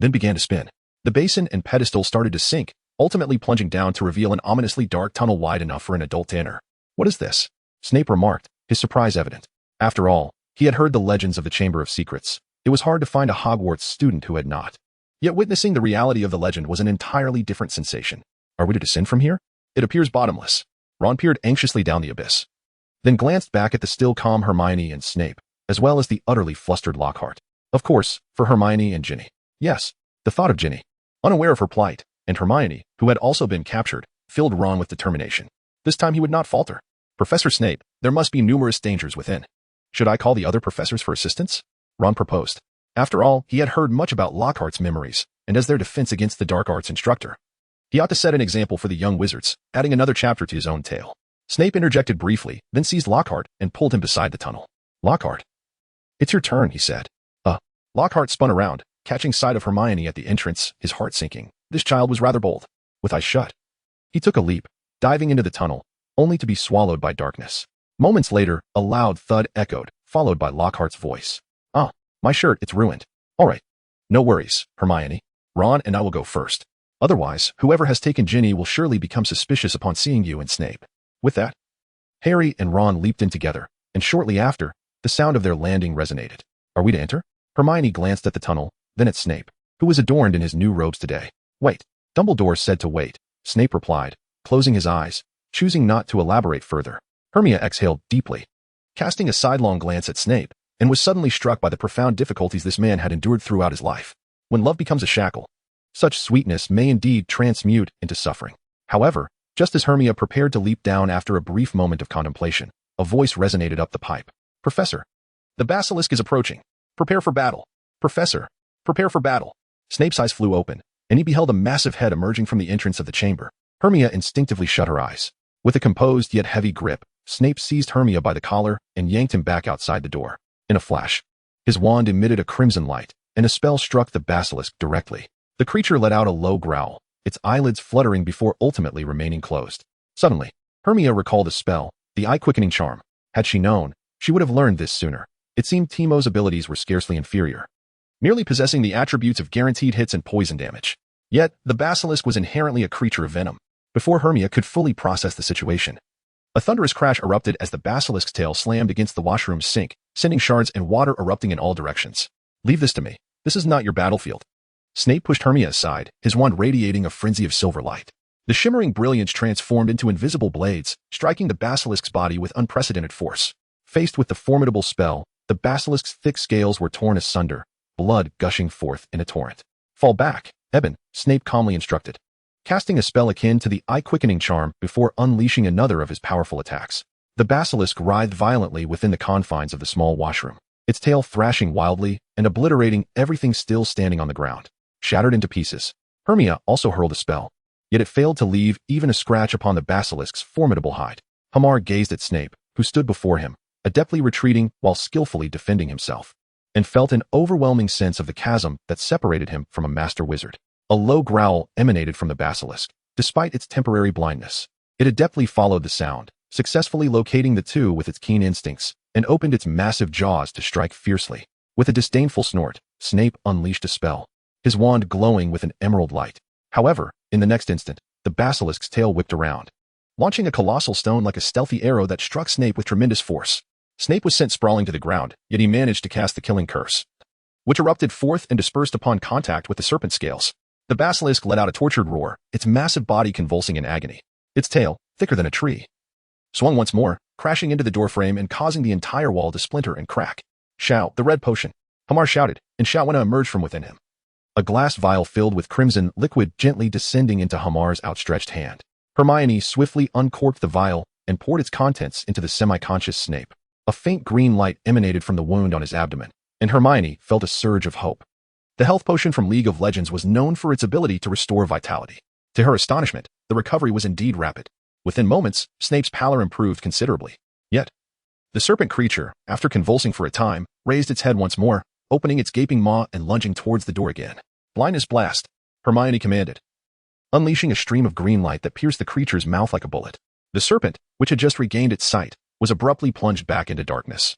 A: then began to spin. The basin and pedestal started to sink, ultimately plunging down to reveal an ominously dark tunnel wide enough for an adult to enter. What is this? Snape remarked, his surprise evident. After all, he had heard the legends of the Chamber of Secrets. It was hard to find a Hogwarts student who had not. Yet witnessing the reality of the legend was an entirely different sensation. Are we to descend from here? It appears bottomless. Ron peered anxiously down the abyss, then glanced back at the still calm Hermione and Snape, as well as the utterly flustered Lockhart. Of course, for Hermione and Ginny. Yes, the thought of Ginny, unaware of her plight, and Hermione, who had also been captured, filled Ron with determination. This time he would not falter. Professor Snape, there must be numerous dangers within. Should I call the other professors for assistance? Ron proposed. After all, he had heard much about Lockhart's memories, and as their defense against the dark arts instructor, he ought to set an example for the young wizards, adding another chapter to his own tale. Snape interjected briefly, then seized Lockhart and pulled him beside the tunnel. Lockhart. It's your turn, he said. Lockhart spun around, catching sight of Hermione at the entrance, his heart sinking. This child was rather bold. With eyes shut, he took a leap, diving into the tunnel, only to be swallowed by darkness. Moments later, a loud thud echoed, followed by Lockhart's voice. Ah, my shirt, it's ruined. All right. No worries, Hermione. Ron and I will go first. Otherwise, whoever has taken Ginny will surely become suspicious upon seeing you and Snape. With that, Harry and Ron leaped in together, and shortly after, the sound of their landing resonated. Are we to enter? Hermione glanced at the tunnel, then at Snape, who was adorned in his new robes today. Wait. Dumbledore said to wait. Snape replied, closing his eyes, choosing not to elaborate further. Hermione exhaled deeply, casting a sidelong glance at Snape, and was suddenly struck by the profound difficulties this man had endured throughout his life. When love becomes a shackle, such sweetness may indeed transmute into suffering. However, just as Hermione prepared to leap down after a brief moment of contemplation, a voice resonated up the pipe. Professor, the basilisk is approaching. Prepare for battle. Professor, prepare for battle. Snape's eyes flew open, and he beheld a massive head emerging from the entrance of the chamber. Hermione instinctively shut her eyes. With a composed yet heavy grip, Snape seized Hermione by the collar and yanked him back outside the door. In a flash, his wand emitted a crimson light, and a spell struck the basilisk directly. The creature let out a low growl, its eyelids fluttering before ultimately remaining closed. Suddenly, Hermione recalled a spell, the eye-quickening charm. Had she known, she would have learned this sooner. It seemed Teemo's abilities were scarcely inferior, merely possessing the attributes of guaranteed hits and poison damage. Yet, the basilisk was inherently a creature of venom. Before Hermione could fully process the situation, a thunderous crash erupted as the basilisk's tail slammed against the washroom's sink, sending shards and water erupting in all directions. "Leave this to me. This is not your battlefield." Snape pushed Hermione aside, his wand radiating a frenzy of silver light. The shimmering brilliance transformed into invisible blades, striking the basilisk's body with unprecedented force. Faced with the formidable spell, the basilisk's thick scales were torn asunder, blood gushing forth in a torrent. "Fall back, Eben," Snape calmly instructed, casting a spell akin to the eye-quickening charm before unleashing another of his powerful attacks. The basilisk writhed violently within the confines of the small washroom, its tail thrashing wildly and obliterating everything still standing on the ground. Shattered into pieces, Hermione also hurled a spell, yet it failed to leave even a scratch upon the basilisk's formidable hide. Hema gazed at Snape, who stood before him, adeptly retreating while skillfully defending himself, and felt an overwhelming sense of the chasm that separated him from a master wizard. A low growl emanated from the basilisk. Despite its temporary blindness, it adeptly followed the sound, successfully locating the two with its keen instincts, and opened its massive jaws to strike fiercely. With a disdainful snort, Snape unleashed a spell, his wand glowing with an emerald light. However, in the next instant, the basilisk's tail whipped around, launching a colossal stone like a stealthy arrow that struck Snape with tremendous force. Snape was sent sprawling to the ground, yet he managed to cast the killing curse, which erupted forth and dispersed upon contact with the serpent scales. The basilisk let out a tortured roar, its massive body convulsing in agony. Its tail, thicker than a tree, swung once more, crashing into the doorframe and causing the entire wall to splinter and crack. "Shout, the red potion!" Hema shouted, and Shawna emerged from within him, a glass vial filled with crimson liquid gently descending into Hema's outstretched hand. Hermione swiftly uncorked the vial and poured its contents into the semi-conscious Snape. A faint green light emanated from the wound on his abdomen, and Hermione felt a surge of hope. The health potion from League of Legends was known for its ability to restore vitality. To her astonishment, the recovery was indeed rapid. Within moments, Snape's pallor improved considerably. Yet, the serpent creature, after convulsing for a time, raised its head once more, opening its gaping maw and lunging towards the door again. "Blindness blast," Hermione commanded, unleashing a stream of green light that pierced the creature's mouth like a bullet. The serpent, which had just regained its sight, was abruptly plunged back into darkness,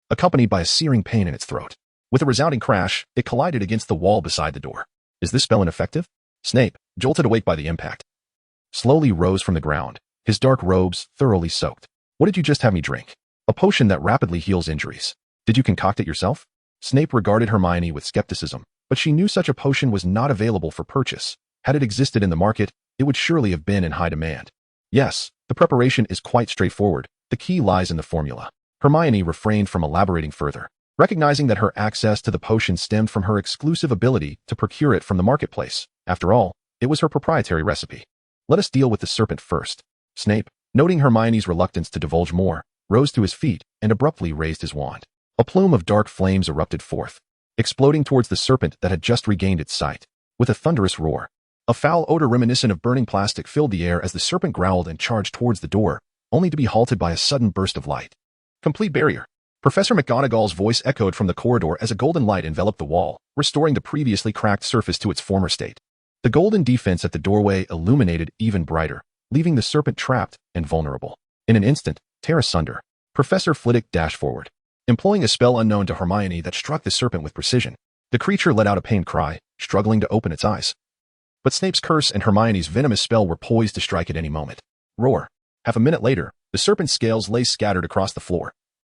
A: accompanied by a searing pain in its throat. With a resounding crash, it collided against the wall beside the door. "Is this spell ineffective?" Snape, jolted awake by the impact, slowly rose from the ground, his dark robes thoroughly soaked. "What did you just have me drink?" "A potion that rapidly heals injuries. Did you concoct it yourself?" Snape regarded Hermione with skepticism, but she knew such a potion was not available for purchase. Had it existed in the market, it would surely have been in high demand. "Yes, the preparation is quite straightforward. The key lies in the formula." Hermione refrained from elaborating further, recognizing that her access to the potion stemmed from her exclusive ability to procure it from the marketplace. After all, it was her proprietary recipe. "Let us deal with the serpent first." Snape, noting Hermione's reluctance to divulge more, rose to his feet and abruptly raised his wand. A plume of dark flames erupted forth, exploding towards the serpent that had just regained its sight. With a thunderous roar, a foul odor reminiscent of burning plastic filled the air as the serpent growled and charged towards the door, only to be halted by a sudden burst of light. "Complete barrier." Professor McGonagall's voice echoed from the corridor as a golden light enveloped the wall, restoring the previously cracked surface to its former state. The golden defense at the doorway illuminated even brighter, leaving the serpent trapped and vulnerable. In an instant, tear asunder, Professor Flitwick dashed forward, employing a spell unknown to Hermione that struck the serpent with precision. The creature let out a pained cry, struggling to open its eyes. But Snape's curse and Hermione's venomous spell were poised to strike at any moment. Roar. Half a minute later, the serpent's scales lay scattered across the floor.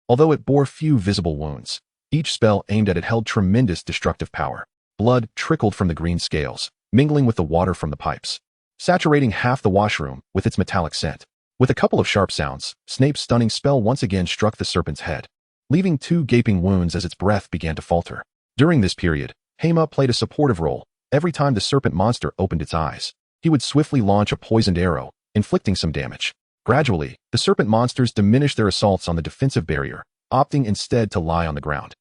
A: Although it bore few visible wounds, each spell aimed at it held tremendous destructive power. Blood trickled from the green scales, mingling with the water from the pipes, saturating half the washroom with its metallic scent. With a couple of sharp sounds, Snape's stunning spell once again struck the serpent's head, leaving 2 gaping wounds as its breath began to falter. During this period, Hema played a supportive role. Every time the serpent monster opened its eyes, he would swiftly launch a poisoned arrow, inflicting some damage. Gradually, the serpent monsters diminished their assaults on the defensive barrier, opting instead to lie on the ground,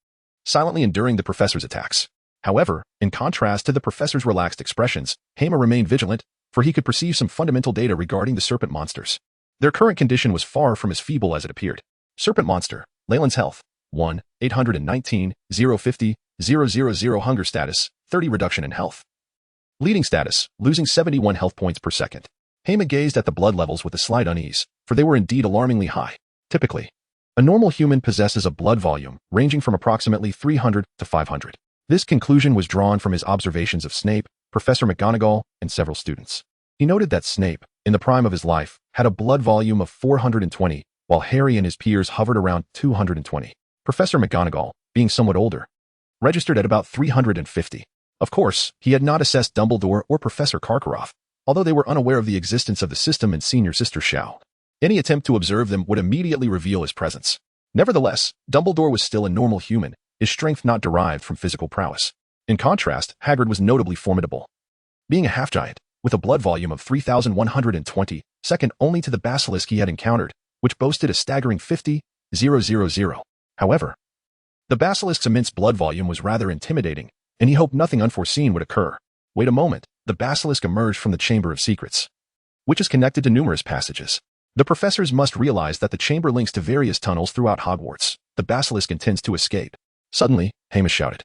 A: silently enduring the professor's attacks. However, in contrast to the professor's relaxed expressions, Hema remained vigilant, for he could perceive some fundamental data regarding the serpent monsters. Their current condition was far from as feeble as it appeared. Serpent Monster, Leyland's health, 1-819-050-000 hunger status, 30 reduction in health. Bleeding status, losing 71 health points per second. Hema gazed at the blood levels with a slight unease, for they were indeed alarmingly high. Typically, a normal human possesses a blood volume ranging from approximately 300 to 500. This conclusion was drawn from his observations of Snape, Professor McGonagall, and several students. He noted that Snape, in the prime of his life, had a blood volume of 420, while Harry and his peers hovered around 220. Professor McGonagall, being somewhat older, registered at about 350. Of course, he had not assessed Dumbledore or Professor Karkaroff, although they were unaware of the existence of the system and senior sister Shao. Any attempt to observe them would immediately reveal his presence. Nevertheless, Dumbledore was still a normal human, his strength not derived from physical prowess. In contrast, Hagrid was notably formidable. Being a half-giant, with a blood volume of 3,120, second only to the basilisk he had encountered, which boasted a staggering 50,000. However, the basilisk's immense blood volume was rather intimidating, and he hoped nothing unforeseen would occur. Wait a moment, the basilisk emerged from the Chamber of Secrets, which is connected to numerous passages. The professors must realize that the chamber links to various tunnels throughout Hogwarts. The basilisk intends to escape. Suddenly, Hema shouted,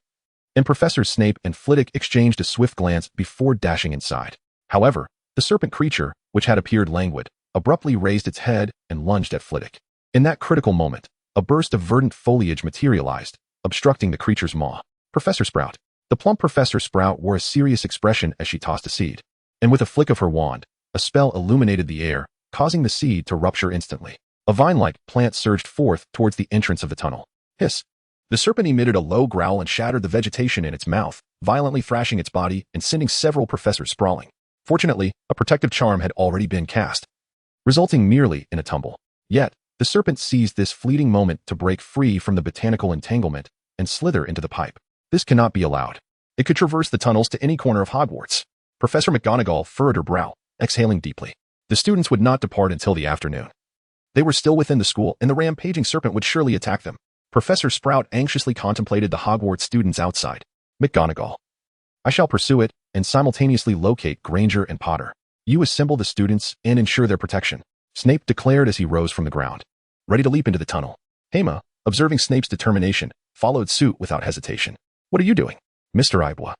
A: and Professors Snape and Flitwick exchanged a swift glance before dashing inside. However, the serpent creature, which had appeared languid, abruptly raised its head and lunged at Flitwick. In that critical moment, a burst of verdant foliage materialized, obstructing the creature's maw. Professor Sprout. The plump Professor Sprout wore a serious expression as she tossed a seed, and with a flick of her wand, a spell illuminated the air, causing the seed to rupture instantly. A vine-like plant surged forth towards the entrance of the tunnel. Hiss! The serpent emitted a low growl and shattered the vegetation in its mouth, violently thrashing its body and sending several professors sprawling. Fortunately, a protective charm had already been cast, resulting merely in a tumble. Yet, the serpent seized this fleeting moment to break free from the botanical entanglement and slither into the pipe. This cannot be allowed. It could traverse the tunnels to any corner of Hogwarts. Professor McGonagall furrowed her brow, exhaling deeply. The students would not depart until the afternoon. They were still within the school, and the rampaging serpent would surely attack them. Professor Sprout anxiously contemplated the Hogwarts students outside. McGonagall. I shall pursue it and simultaneously locate Granger and Potter. You assemble the students and ensure their protection, Snape declared as he rose from the ground, ready to leap into the tunnel. Hema, observing Snape's determination, followed suit without hesitation. What are you doing, Mr. Ibwa?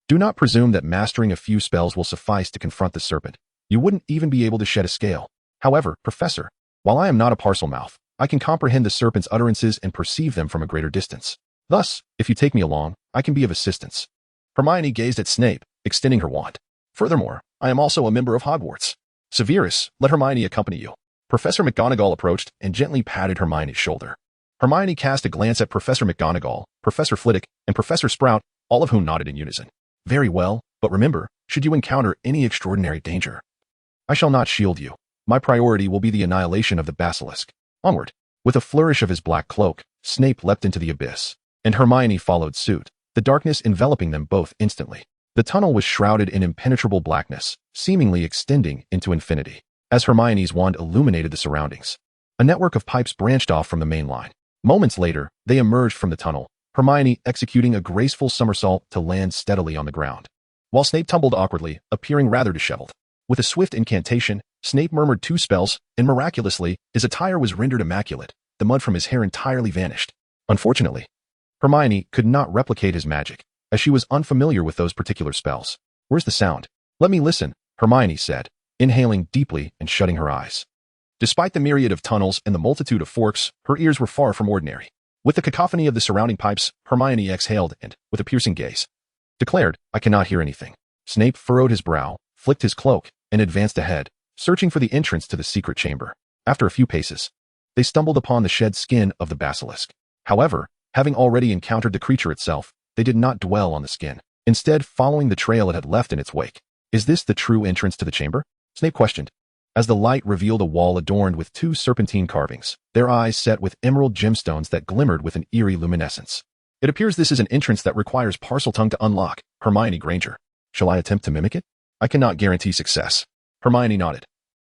A: Do not presume that mastering a few spells will suffice to confront the serpent. You wouldn't even be able to shed a scale. However, Professor, while I am not a Parselmouth, I can comprehend the serpent's utterances and perceive them from a greater distance. Thus, if you take me along, I can be of assistance. Hermione gazed at Snape, extending her wand. Furthermore, I am also a member of Hogwarts. Severus, let Hermione accompany you. Professor McGonagall approached and gently patted Hermione's shoulder. Hermione cast a glance at Professor McGonagall, Professor Flitwick, and Professor Sprout, all of whom nodded in unison. Very well, but remember, should you encounter any extraordinary danger, I shall not shield you. My priority will be the annihilation of the basilisk. Onward. With a flourish of his black cloak, Snape leapt into the abyss, and Hermione followed suit, the darkness enveloping them both instantly. The tunnel was shrouded in impenetrable blackness, seemingly extending into infinity. As Hermione's wand illuminated the surroundings, a network of pipes branched off from the main line. Moments later, they emerged from the tunnel, Hermione executing a graceful somersault to land steadily on the ground, while Snape tumbled awkwardly, appearing rather disheveled. With a swift incantation, Snape murmured 2 spells, and miraculously, his attire was rendered immaculate. The mud from his hair entirely vanished. Unfortunately, Hermione could not replicate his magic, as she was unfamiliar with those particular spells. Where's the sound? Let me listen, Hermione said, inhaling deeply and shutting her eyes. Despite the myriad of tunnels and the multitude of forks, her ears were far from ordinary. With the cacophony of the surrounding pipes, Hermione exhaled and, with a piercing gaze, declared, I cannot hear anything. Snape furrowed his brow, flicked his cloak, and advanced ahead, searching for the entrance to the secret chamber. After a few paces, they stumbled upon the shed skin of the basilisk. However, having already encountered the creature itself, they did not dwell on the skin, instead following the trail it had left in its wake. Is this the true entrance to the chamber? Snape questioned, as the light revealed a wall adorned with 2 serpentine carvings, their eyes set with emerald gemstones that glimmered with an eerie luminescence. It appears this is an entrance that requires Parseltongue to unlock, Hermione Granger. Shall I attempt to mimic it? I cannot guarantee success. Hermione nodded,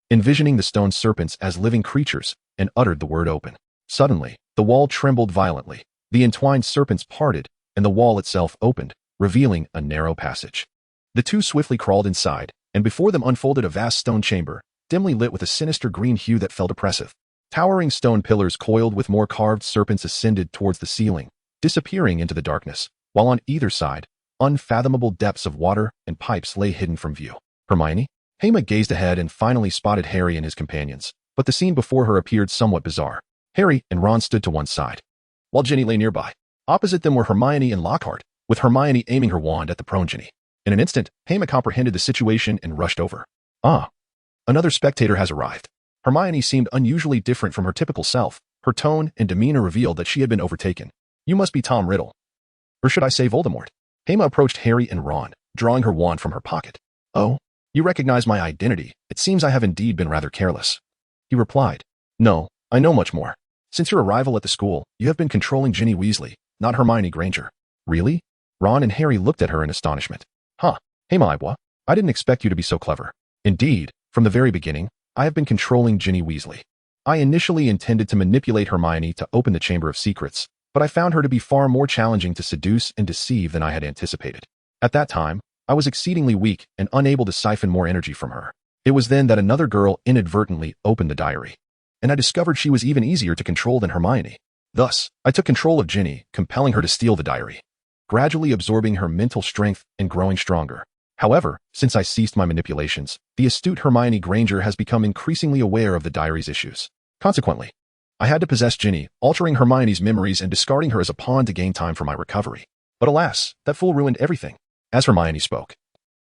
A: envisioning the stone serpents as living creatures, and uttered the word open. Suddenly, the wall trembled violently, the entwined serpents parted, and the wall itself opened, revealing a narrow passage. The 2 swiftly crawled inside, and before them unfolded a vast stone chamber, dimly lit with a sinister green hue that felt oppressive. Towering stone pillars coiled with more carved serpents ascended towards the ceiling, disappearing into the darkness, while on either side, unfathomable depths of water and pipes lay hidden from view. Hermione? Hema gazed ahead and finally spotted Harry and his companions, but the scene before her appeared somewhat bizarre. Harry and Ron stood to one side, while Ginny lay nearby. Opposite them were Hermione and Lockhart, with Hermione aiming her wand at the prone Ginny. In an instant, Hema comprehended the situation and rushed over. Ah, another spectator has arrived. Hermione seemed unusually different from her typical self. Her tone and demeanor revealed that she had been overtaken. You must be Tom Riddle. Or should I say Voldemort? Hema approached Harry and Ron, drawing her wand from her pocket. Oh, you recognize my identity. It seems I have indeed been rather careless. He replied. No, I know much more. Since your arrival at the school, you have been controlling Ginny Weasley, not Hermione Granger. Really? Ron and Harry looked at her in astonishment. Huh, Hema, I didn't expect you to be so clever. Indeed, from the very beginning, I have been controlling Ginny Weasley. I initially intended to manipulate Hermione to open the Chamber of Secrets, but I found her to be far more challenging to seduce and deceive than I had anticipated. At that time, I was exceedingly weak and unable to siphon more energy from her. It was then that another girl inadvertently opened the diary, and I discovered she was even easier to control than Hermione. Thus, I took control of Ginny, compelling her to steal the diary, gradually absorbing her mental strength and growing stronger. However, since I ceased my manipulations, the astute Hermione Granger has become increasingly aware of the diary's issues. Consequently, I had to possess Ginny, altering Hermione's memories and discarding her as a pawn to gain time for my recovery. But alas, that fool ruined everything. As Hermione spoke,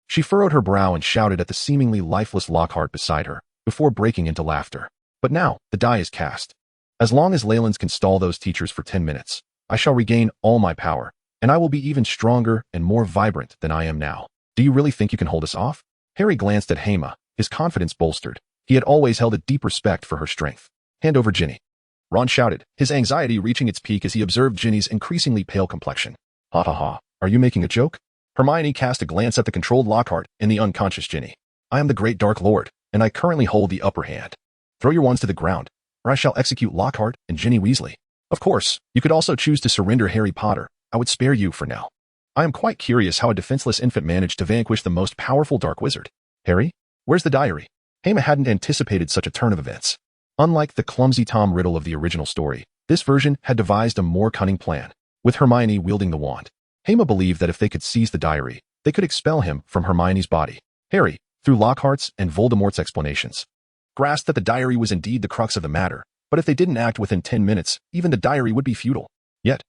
A: she furrowed her brow and shouted at the seemingly lifeless Lockhart beside her, before breaking into laughter. But now, the die is cast. As long as Leyland's can stall those teachers for 10 minutes, I shall regain all my power, and I will be even stronger and more vibrant than I am now. Do you really think you can hold us off? Harry glanced at Hema, his confidence bolstered. He had always held a deep respect for her strength. Hand over Ginny. Ron shouted, his anxiety reaching its peak as he observed Ginny's increasingly pale complexion. Ha ha ha, are you making a joke? Hermione cast a glance at the controlled Lockhart and the unconscious Ginny. I am the great Dark Lord, and I currently hold the upper hand. Throw your wands to the ground, or I shall execute Lockhart and Ginny Weasley. Of course, you could also choose to surrender Harry Potter. I would spare you for now. I am quite curious how a defenseless infant managed to vanquish the most powerful dark wizard. Harry, where's the diary? Hema hadn't anticipated such a turn of events. Unlike the clumsy Tom Riddle of the original story, this version had devised a more cunning plan, with Hermione wielding the wand. Hema believed that if they could seize the diary, they could expel him from Hermione's body. Harry, through Lockhart's and Voldemort's explanations, grasped that the diary was indeed the crux of the matter, but if they didn't act within 10 minutes, even the diary would be futile. Yet,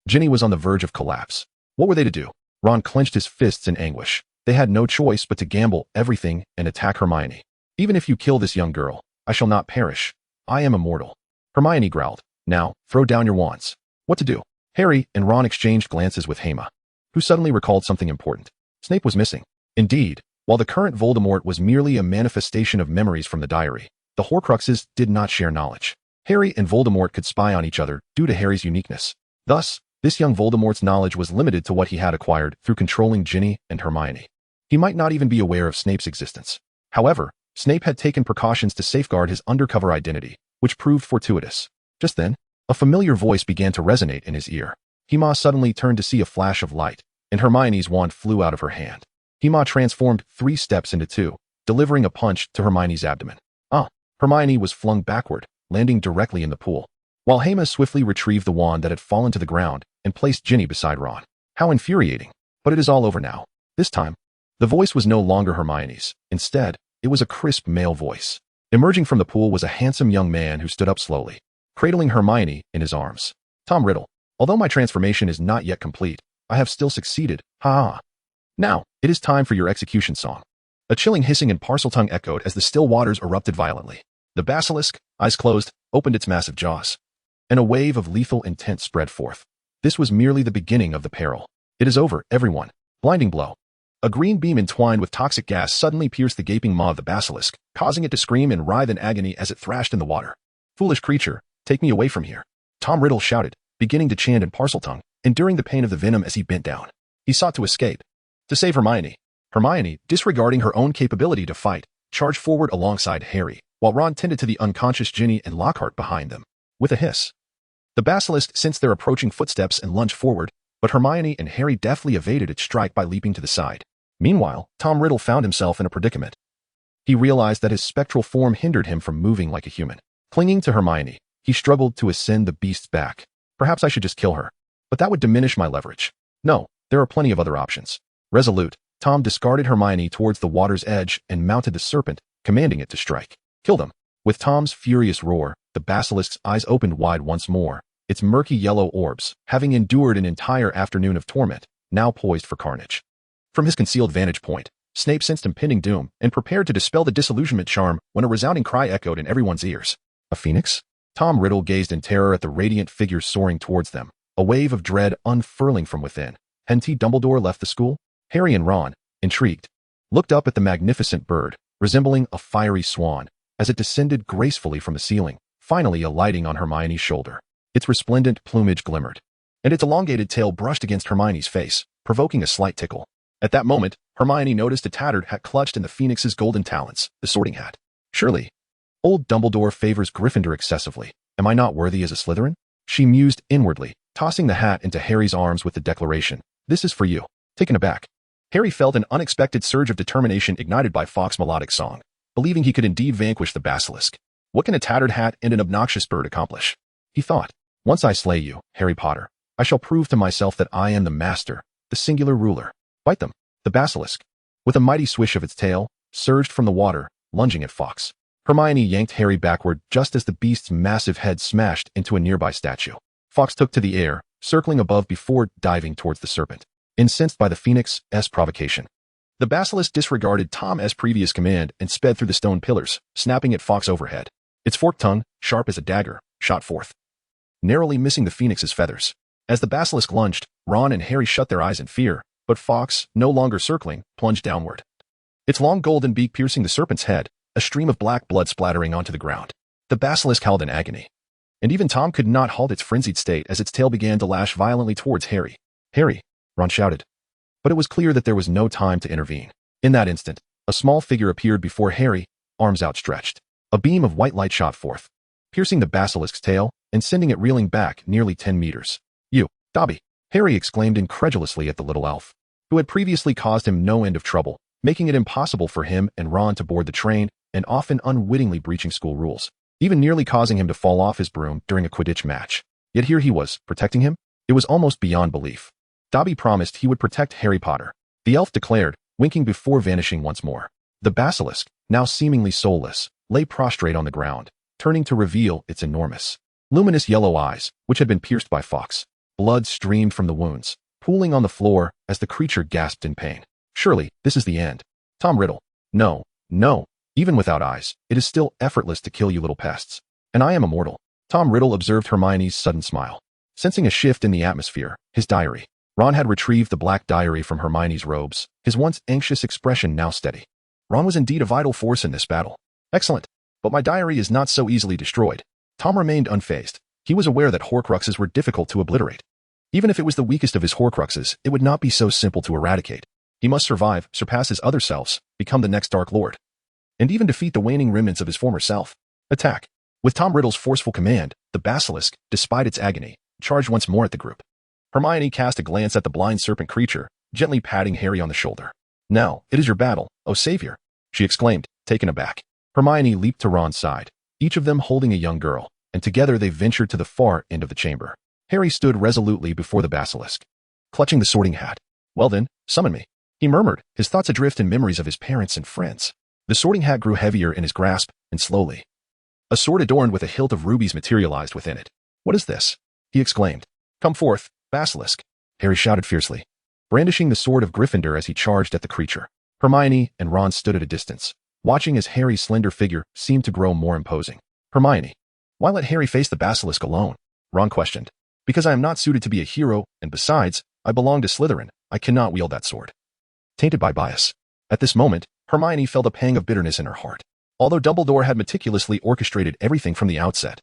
A: Ginny was on the verge of collapse. What were they to do? Ron clenched his fists in anguish. They had no choice but to gamble everything and attack Hermione. Even if you kill this young girl, I shall not perish. I am immortal. Hermione growled. Now, throw down your wands. What to do? Harry and Ron exchanged glances with Hema, who suddenly recalled something important. Snape was missing. Indeed, while the current Voldemort was merely a manifestation of memories from the diary, the Horcruxes did not share knowledge. Harry and Voldemort could spy on each other due to Harry's uniqueness. Thus, this young Voldemort's knowledge was limited to what he had acquired through controlling Ginny and Hermione. He might not even be aware of Snape's existence. However, Snape had taken precautions to safeguard his undercover identity, which proved fortuitous. Just then, a familiar voice began to resonate in his ear. Hema suddenly turned to see a flash of light, and Hermione's wand flew out of her hand. Hema transformed 3 steps into 2, delivering a punch to Hermione's abdomen. Hermione was flung backward, landing directly in the pool, while Hema swiftly retrieved the wand that had fallen to the ground and placed Ginny beside Ron. How infuriating. But it is all over now. This time, the voice was no longer Hermione's. Instead, it was a crisp male voice. Emerging from the pool was a handsome young man who stood up slowly, cradling Hermione in his arms. Tom Riddle. Although my transformation is not yet complete, I have still succeeded. Ha! Now, it is time for your execution song. A chilling hissing and Parseltongue echoed as the still waters erupted violently. The basilisk, eyes closed, opened its massive jaws, and a wave of lethal intent spread forth. This was merely the beginning of the peril. It is over, everyone. Blinding blow. A green beam entwined with toxic gas suddenly pierced the gaping maw of the basilisk, causing it to scream and writhe in agony as it thrashed in the water. Foolish creature, take me away from here. Tom Riddle shouted, beginning to chant in Parseltongue, enduring the pain of the venom as he bent down. He sought to escape. To save Hermione. Hermione, disregarding her own capability to fight, charged forward alongside Harry, while Ron tended to the unconscious Ginny and Lockhart behind them. With a hiss, the basilisk sensed their approaching footsteps and lunged forward, but Hermione and Harry deftly evaded its strike by leaping to the side. Meanwhile, Tom Riddle found himself in a predicament. He realized that his spectral form hindered him from moving like a human. Clinging to Hermione, he struggled to ascend the beast's back. Perhaps I should just kill her. But that would diminish my leverage. No, there are plenty of other options. Resolute, Tom discarded Hermione towards the water's edge and mounted the serpent, commanding it to strike. Kill them. With Tom's furious roar, the basilisk's eyes opened wide once more, its murky yellow orbs, having endured an entire afternoon of torment, now poised for carnage. From his concealed vantage point, Snape sensed impending doom and prepared to dispel the disillusionment charm when a resounding cry echoed in everyone's ears. A phoenix? Tom Riddle gazed in terror at the radiant figure soaring towards them, a wave of dread unfurling from within. Hadn't Dumbledore left the school? Harry and Ron, intrigued, looked up at the magnificent bird, resembling a fiery swan, as it descended gracefully from the ceiling, finally alighting on Hermione's shoulder. Its resplendent plumage glimmered, and its elongated tail brushed against Hermione's face, provoking a slight tickle. At that moment, Hermione noticed a tattered hat clutched in the phoenix's golden talons, the sorting hat. Surely, old Dumbledore favors Gryffindor excessively. Am I not worthy as a Slytherin? She mused inwardly, tossing the hat into Harry's arms with the declaration, "This is for you." Taken aback, Harry felt an unexpected surge of determination ignited by Fawkes' melodic song, believing he could indeed vanquish the basilisk. What can a tattered hat and an obnoxious bird accomplish? He thought. Once I slay you, Harry Potter, I shall prove to myself that I am the master, the singular ruler. Fight them. The basilisk, with a mighty swish of its tail, surged from the water, lunging at Fawkes. Hermione yanked Harry backward just as the beast's massive head smashed into a nearby statue. Fawkes took to the air, circling above before diving towards the serpent, incensed by the phoenix's provocation. The basilisk disregarded Tom's previous command and sped through the stone pillars, snapping at Fawkes overhead. Its forked tongue, sharp as a dagger, shot forth, narrowly missing the phoenix's feathers. As the basilisk lunged, Ron and Harry shut their eyes in fear, but Fawkes, no longer circling, plunged downward. Its long golden beak piercing the serpent's head, a stream of black blood splattering onto the ground. The basilisk howled in agony. And even Tom could not halt its frenzied state as its tail began to lash violently towards Harry. "Harry!" Ron shouted. But it was clear that there was no time to intervene. In that instant, a small figure appeared before Harry, arms outstretched. A beam of white light shot forth, piercing the basilisk's tail and sending it reeling back nearly 10 meters. "You, Dobby!" Harry exclaimed incredulously at the little elf, who had previously caused him no end of trouble, making it impossible for him and Ron to board the train and often unwittingly breaching school rules, even nearly causing him to fall off his broom during a Quidditch match. Yet here he was, protecting him? It was almost beyond belief. Dobby promised he would protect Harry Potter, the elf declared, winking before vanishing once more. The basilisk, now seemingly soulless, lay prostrate on the ground, turning to reveal its enormous, luminous yellow eyes, which had been pierced by Fawkes. Blood streamed from the wounds, pooling on the floor as the creature gasped in pain. Surely, this is the end. Tom Riddle. No, no. Even without eyes, it is still effortless to kill you little pests. And I am immortal. Tom Riddle observed Hermione's sudden smile. Sensing a shift in the atmosphere, his diary. Ron had retrieved the black diary from Hermione's robes, his once anxious expression now steady. Ron was indeed a vital force in this battle. Excellent. But my diary is not so easily destroyed. Tom remained unfazed. He was aware that Horcruxes were difficult to obliterate. Even if it was the weakest of his Horcruxes, it would not be so simple to eradicate. He must survive, surpass his other selves, become the next Dark Lord, and even defeat the waning remnants of his former self. Attack. With Tom Riddle's forceful command, the basilisk, despite its agony, charged once more at the group. Hermione cast a glance at the blind serpent creature, gently patting Harry on the shoulder. "Now, it is your battle, O Savior," she exclaimed, taken aback. Hermione leaped to Ron's side, each of them holding a young girl, and together they ventured to the far end of the chamber. Harry stood resolutely before the basilisk, clutching the sorting hat. "Well then, summon me," he murmured, his thoughts adrift in memories of his parents and friends. The sorting hat grew heavier in his grasp, and slowly, a sword adorned with a hilt of rubies materialized within it. "What is this?" he exclaimed. "Come forth, basilisk," Harry shouted fiercely, brandishing the sword of Gryffindor as he charged at the creature. Hermione and Ron stood at a distance, watching as Harry's slender figure seemed to grow more imposing. "Hermione, why let Harry face the basilisk alone?" Ron questioned. "Because I am not suited to be a hero, and besides, I belong to Slytherin. I cannot wield that sword." Tainted by bias. At this moment, Hermione felt a pang of bitterness in her heart. Although Dumbledore had meticulously orchestrated everything from the outset,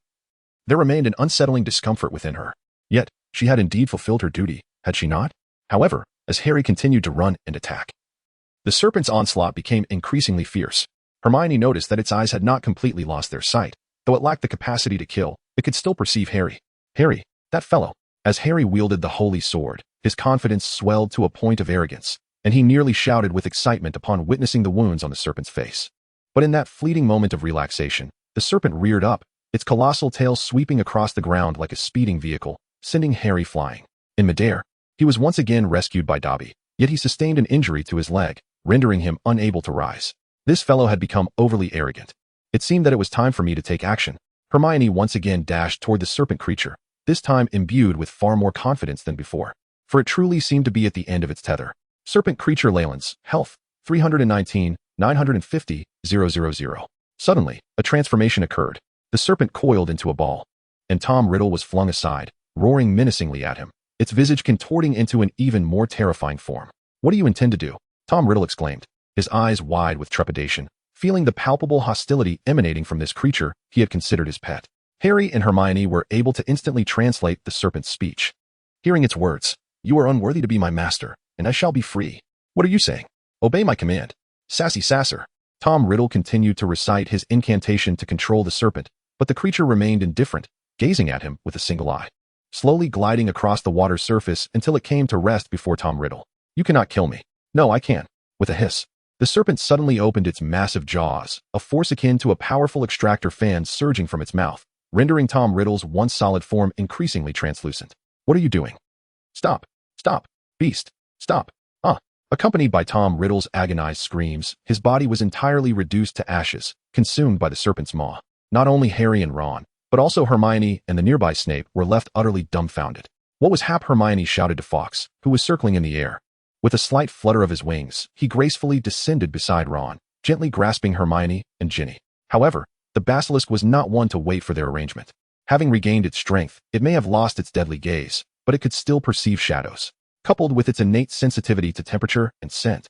A: there remained an unsettling discomfort within her. Yet, she had indeed fulfilled her duty, had she not? However, as Harry continued to run and attack, the serpent's onslaught became increasingly fierce. Hermione noticed that its eyes had not completely lost their sight. Though it lacked the capacity to kill, it could still perceive Harry. Harry, that fellow. As Harry wielded the holy sword, his confidence swelled to a point of arrogance, and he nearly shouted with excitement upon witnessing the wounds on the serpent's face. But in that fleeting moment of relaxation, the serpent reared up, its colossal tail sweeping across the ground like a speeding vehicle, sending Harry flying. In midair, he was once again rescued by Dobby, yet he sustained an injury to his leg, rendering him unable to rise. This fellow had become overly arrogant. It seemed that it was time for me to take action. Hermione once again dashed toward the serpent creature, this time imbued with far more confidence than before, for it truly seemed to be at the end of its tether. Serpent creature Leyland's health, 319, 950, 000. Suddenly, a transformation occurred. The serpent coiled into a ball, and Tom Riddle was flung aside, roaring menacingly at him, its visage contorting into an even more terrifying form. "What do you intend to do?" Tom Riddle exclaimed, his eyes wide with trepidation, feeling the palpable hostility emanating from this creature he had considered his pet. Harry and Hermione were able to instantly translate the serpent's speech. Hearing its words, "You are unworthy to be my master, and I shall be free." "What are you saying?" "Obey my command." "Sassy sasser." Tom Riddle continued to recite his incantation to control the serpent, but the creature remained indifferent, gazing at him with a single eye, slowly gliding across the water's surface until it came to rest before Tom Riddle. "You cannot kill me." "No, I can." With a hiss, the serpent suddenly opened its massive jaws, a force akin to a powerful extractor fan surging from its mouth, rendering Tom Riddle's once solid form increasingly translucent. "What are you doing?" "Stop! Stop! Beast! Stop!" Accompanied by Tom Riddle's agonized screams, his body was entirely reduced to ashes, consumed by the serpent's maw. Not only Harry and Ron, but also Hermione and the nearby Snape were left utterly dumbfounded. "What was hap?" Hermione shouted to Fawkes, who was circling in the air. With a slight flutter of his wings, he gracefully descended beside Ron, gently grasping Hermione and Ginny. However, the basilisk was not one to wait for their arrangement. Having regained its strength, it may have lost its deadly gaze, but it could still perceive shadows. Coupled with its innate sensitivity to temperature and scent,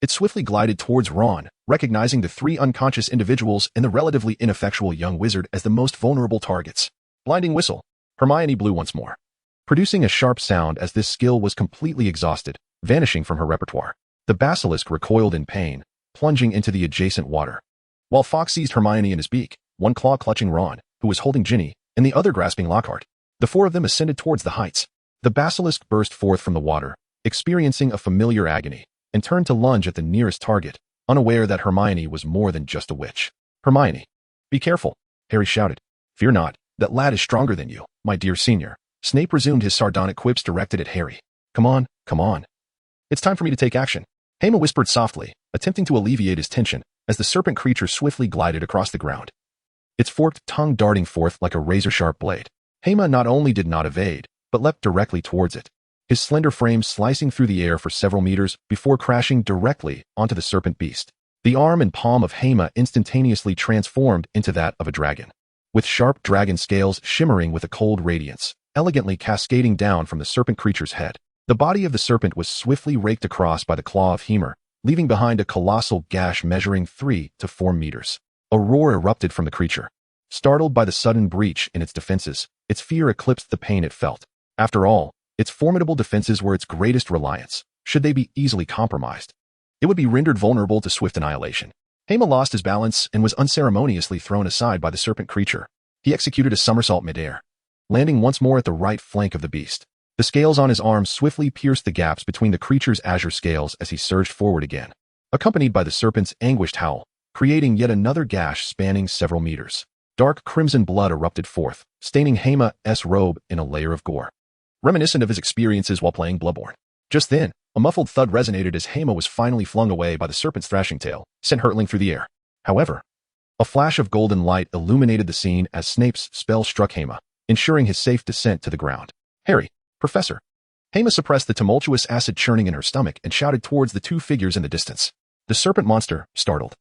A: it swiftly glided towards Ron, recognizing the three unconscious individuals and the relatively ineffectual young wizard as the most vulnerable targets. Blinding whistle. Hermione blew once more, producing a sharp sound as this skill was completely exhausted, vanishing from her repertoire. The basilisk recoiled in pain, plunging into the adjacent water, while Fawkes seized Hermione in his beak, one claw clutching Ron, who was holding Ginny, and the other grasping Lockhart. The four of them ascended towards the heights. The basilisk burst forth from the water, experiencing a familiar agony, and turned to lunge at the nearest target, unaware that Hermione was more than just a witch. "Hermione, be careful," Harry shouted. "Fear not, that lad is stronger than you, my dear senior." Snape resumed his sardonic quips directed at Harry. Come on. It's time for me to take action." Hema whispered softly, attempting to alleviate his tension, as the serpent creature swiftly glided across the ground, its forked tongue darting forth like a razor-sharp blade. Hema not only did not evade, but leapt directly towards it, his slender frame slicing through the air for several meters before crashing directly onto the serpent beast. The arm and palm of Hema instantaneously transformed into that of a dragon, with sharp dragon scales shimmering with a cold radiance, elegantly cascading down from the serpent creature's head. The body of the serpent was swiftly raked across by the claw of Hema, leaving behind a colossal gash measuring 3 to 4 meters. A roar erupted from the creature. Startled by the sudden breach in its defenses, its fear eclipsed the pain it felt. After all, its formidable defenses were its greatest reliance. Should they be easily compromised, it would be rendered vulnerable to swift annihilation. Hema lost his balance and was unceremoniously thrown aside by the serpent creature. He executed a somersault midair, landing once more at the right flank of the beast. The scales on his arms swiftly pierced the gaps between the creature's azure scales as he surged forward again, accompanied by the serpent's anguished howl, creating yet another gash spanning several meters. Dark crimson blood erupted forth, staining Hema's robe in a layer of gore, reminiscent of his experiences while playing Bloodborne. Just then, a muffled thud resonated as Hema was finally flung away by the serpent's thrashing tail, sent hurtling through the air. However, a flash of golden light illuminated the scene as Snape's spell struck Hema, ensuring his safe descent to the ground. "Harry, Professor." Hema suppressed the tumultuous acid churning in her stomach and shouted towards the two figures in the distance. The serpent monster, startled,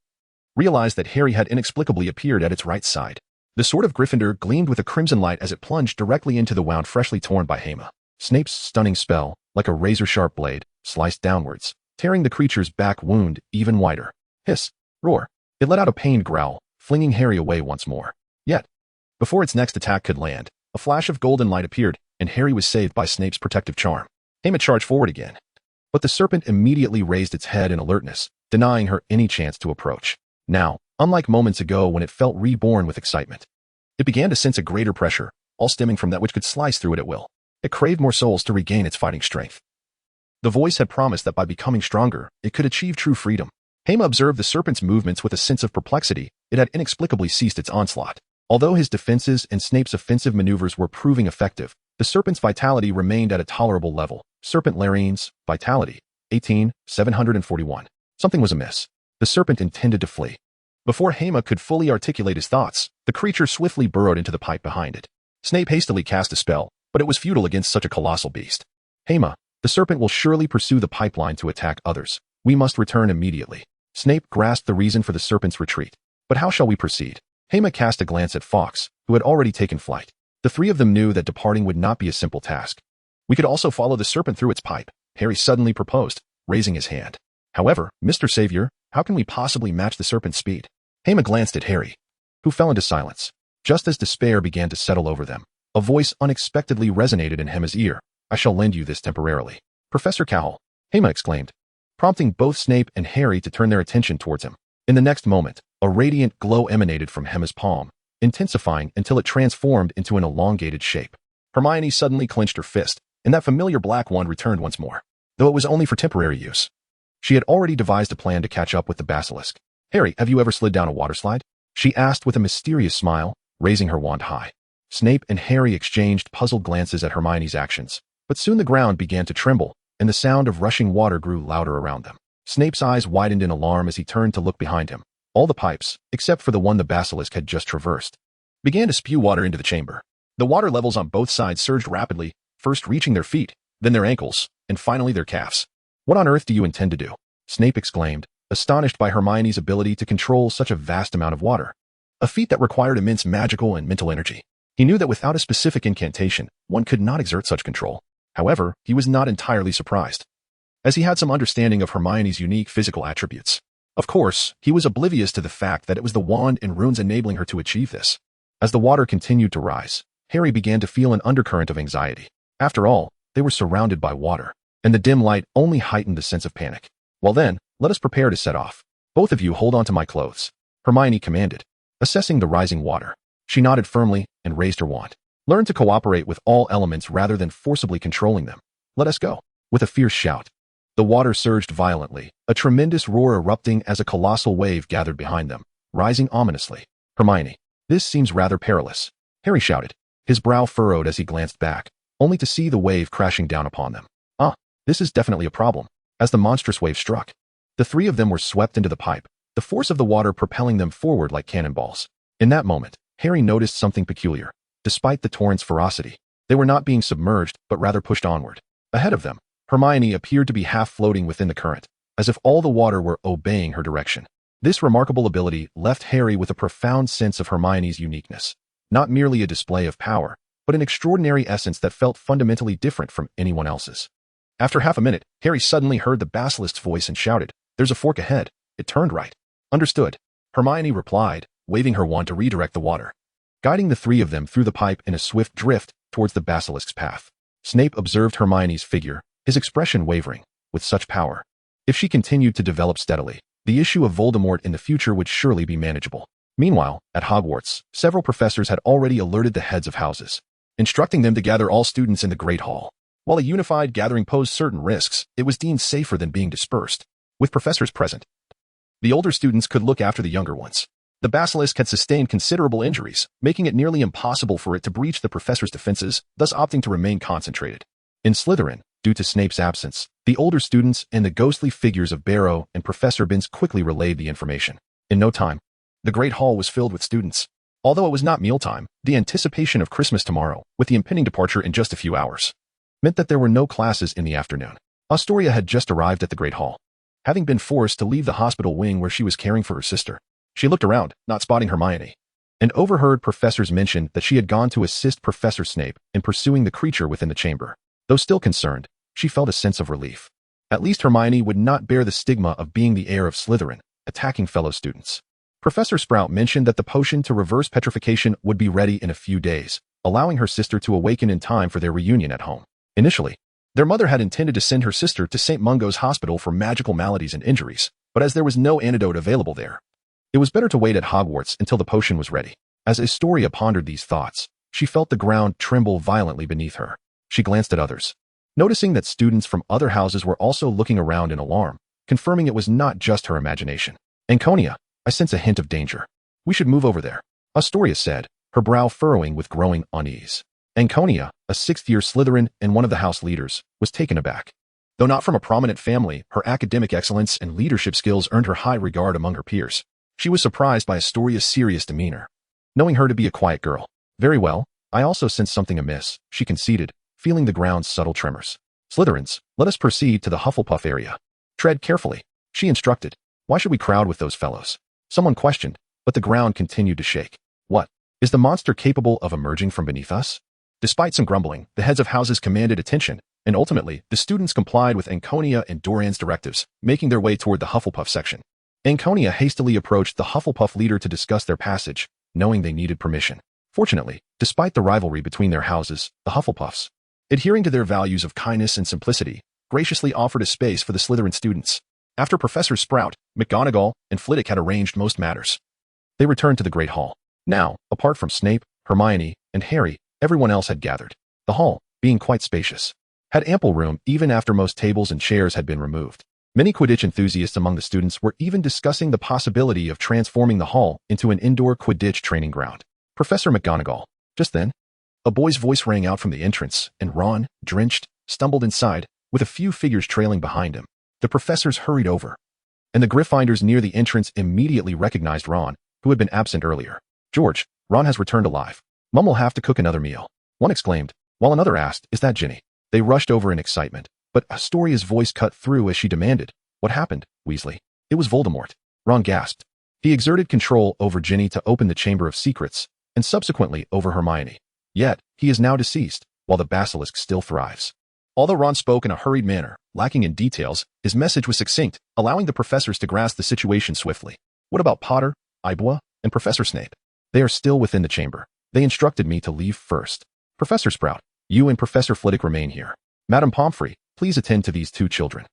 A: realized that Harry had inexplicably appeared at its right side. The sword of Gryffindor gleamed with a crimson light as it plunged directly into the wound freshly torn by Hema. Snape's stunning spell, like a razor-sharp blade, sliced downwards, tearing the creature's back wound even wider. Hiss, roar. It let out a pained growl, flinging Harry away once more. Yet, before its next attack could land, a flash of golden light appeared, and Harry was saved by Snape's protective charm. Hema charged forward again, but the serpent immediately raised its head in alertness, denying her any chance to approach. Now, unlike moments ago when it felt reborn with excitement, it began to sense a greater pressure, all stemming from that which could slice through it at will. It craved more souls to regain its fighting strength. The voice had promised that by becoming stronger, it could achieve true freedom. Hema observed the serpent's movements with a sense of perplexity. It had inexplicably ceased its onslaught. Although his defenses and Snape's offensive maneuvers were proving effective, the serpent's vitality remained at a tolerable level. Serpent Larine's vitality, 18,741. Something was amiss. The serpent intended to flee. Before Hema could fully articulate his thoughts, the creature swiftly burrowed into the pipe behind it. Snape hastily cast a spell, but it was futile against such a colossal beast. Hema, the serpent will surely pursue the pipeline to attack others. We must return immediately. Snape grasped the reason for the serpent's retreat. But how shall we proceed? Hema cast a glance at Fawkes, who had already taken flight. The three of them knew that departing would not be a simple task. We could also follow the serpent through its pipe, Harry suddenly proposed, raising his hand. However, Mr. Savior, how can we possibly match the serpent's speed? Hema glanced at Harry, who fell into silence. Just as despair began to settle over them, a voice unexpectedly resonated in Hema's ear. I shall lend you this temporarily. Professor Cahill, Hema exclaimed, prompting both Snape and Harry to turn their attention towards him. In the next moment, a radiant glow emanated from Hema's palm, intensifying until it transformed into an elongated shape. Hermione suddenly clenched her fist, and that familiar black wand returned once more, though it was only for temporary use. She had already devised a plan to catch up with the basilisk. Harry, have you ever slid down a water slide? She asked with a mysterious smile, raising her wand high. Snape and Harry exchanged puzzled glances at Hermione's actions, but soon the ground began to tremble, and the sound of rushing water grew louder around them. Snape's eyes widened in alarm as he turned to look behind him. All the pipes, except for the one the basilisk had just traversed, began to spew water into the chamber. The water levels on both sides surged rapidly, first reaching their feet, then their ankles, and finally their calves. What on earth do you intend to do? Snape exclaimed, astonished by Hermione's ability to control such a vast amount of water, a feat that required immense magical and mental energy. He knew that without a specific incantation, one could not exert such control. However, he was not entirely surprised, as he had some understanding of Hermione's unique physical attributes. Of course, he was oblivious to the fact that it was the wand and runes enabling her to achieve this. As the water continued to rise, Harry began to feel an undercurrent of anxiety. After all, they were surrounded by water, and the dim light only heightened the sense of panic. Well then, let us prepare to set off. Both of you hold on to my clothes, Hermione commanded, assessing the rising water. She nodded firmly and raised her wand. Learn to cooperate with all elements rather than forcibly controlling them. Let us go. With a fierce shout, the water surged violently, a tremendous roar erupting as a colossal wave gathered behind them, rising ominously. Hermione, this seems rather perilous, Harry shouted, his brow furrowed as he glanced back, only to see the wave crashing down upon them. This is definitely a problem. As the monstrous wave struck, the three of them were swept into the pipe, the force of the water propelling them forward like cannonballs. In that moment, Harry noticed something peculiar. Despite the torrent's ferocity, they were not being submerged, but rather pushed onward. Ahead of them, Hermione appeared to be half floating within the current, as if all the water were obeying her direction. This remarkable ability left Harry with a profound sense of Hermione's uniqueness. Not merely a display of power, but an extraordinary essence that felt fundamentally different from anyone else's. After half a minute, Harry suddenly heard the basilisk's voice and shouted, "There's a fork ahead." It turned right. Understood, Hermione replied, waving her wand to redirect the water, guiding the three of them through the pipe in a swift drift towards the basilisk's path. Snape observed Hermione's figure, his expression wavering. With such power, if she continued to develop steadily, the issue of Voldemort in the future would surely be manageable. Meanwhile, at Hogwarts, several professors had already alerted the heads of houses, instructing them to gather all students in the Great Hall. While a unified gathering posed certain risks, it was deemed safer than being dispersed. With professors present, the older students could look after the younger ones. The basilisk had sustained considerable injuries, making it nearly impossible for it to breach the professor's defenses, thus opting to remain concentrated. In Slytherin, due to Snape's absence, the older students and the ghostly figures of Barrow and Professor Binns quickly relayed the information. In no time, the Great Hall was filled with students. Although it was not mealtime, the anticipation of Christmas tomorrow, with the impending departure in just a few hours, meant that there were no classes in the afternoon. Astoria had just arrived at the Great Hall, having been forced to leave the hospital wing where she was caring for her sister. She looked around, not spotting Hermione, and overheard professors mention that she had gone to assist Professor Snape in pursuing the creature within the chamber. Though still concerned, she felt a sense of relief. At least Hermione would not bear the stigma of being the heir of Slytherin, attacking fellow students. Professor Sprout mentioned that the potion to reverse petrification would be ready in a few days, allowing her sister to awaken in time for their reunion at home. Initially, their mother had intended to send her sister to St. Mungo's Hospital for magical maladies and injuries, but as there was no antidote available there, it was better to wait at Hogwarts until the potion was ready. As Astoria pondered these thoughts, she felt the ground tremble violently beneath her. She glanced at others, noticing that students from other houses were also looking around in alarm. confirming it was not just her imagination. Anconia, I sense a hint of danger. We should move over there, Astoria said, her brow furrowing with growing unease. Anconia, a sixth-year Slytherin and one of the house leaders, was taken aback. Though not from a prominent family, her academic excellence and leadership skills earned her high regard among her peers. She was surprised by Astoria's serious demeanor, knowing her to be a quiet girl. Very well, I also sense something amiss, she conceded, feeling the ground's subtle tremors. Slytherins, let us proceed to the Hufflepuff area. Tread carefully, she instructed. Why should we crowd with those fellows? Someone questioned, but the ground continued to shake. What? Is the monster capable of emerging from beneath us? Despite some grumbling, the heads of houses commanded attention, and ultimately, the students complied with Anconia and Doran's directives, making their way toward the Hufflepuff section. Anconia hastily approached the Hufflepuff leader to discuss their passage, knowing they needed permission. Fortunately, despite the rivalry between their houses, the Hufflepuffs, adhering to their values of kindness and simplicity, graciously offered a space for the Slytherin students. After Professor Sprout, McGonagall, and Flitwick had arranged most matters, they returned to the Great Hall. Now, apart from Snape, Hermione, and Harry, everyone else had gathered. The hall, being quite spacious, had ample room even after most tables and chairs had been removed. Many Quidditch enthusiasts among the students were even discussing the possibility of transforming the hall into an indoor Quidditch training ground. Professor McGonagall. Just then, a boy's voice rang out from the entrance, and Ron, drenched, stumbled inside, with a few figures trailing behind him. The professors hurried over, and the Gryffindors near the entrance immediately recognized Ron, who had been absent earlier. George, Ron has returned alive. Mum will have to cook another meal, one exclaimed, while another asked, is that Ginny? They rushed over in excitement, but Astoria's voice cut through as she demanded, what happened, Weasley? It was Voldemort. Ron gasped. He exerted control over Ginny to open the Chamber of Secrets, and subsequently over Hermione. Yet, he is now deceased, while the basilisk still thrives. Although Ron spoke in a hurried manner, lacking in details, his message was succinct, allowing the professors to grasp the situation swiftly. What about Potter, Ibua, and Professor Snape? They are still within the chamber. They instructed me to leave first. Professor Sprout, you and Professor Flitwick remain here. Madame Pomfrey, please attend to these two children.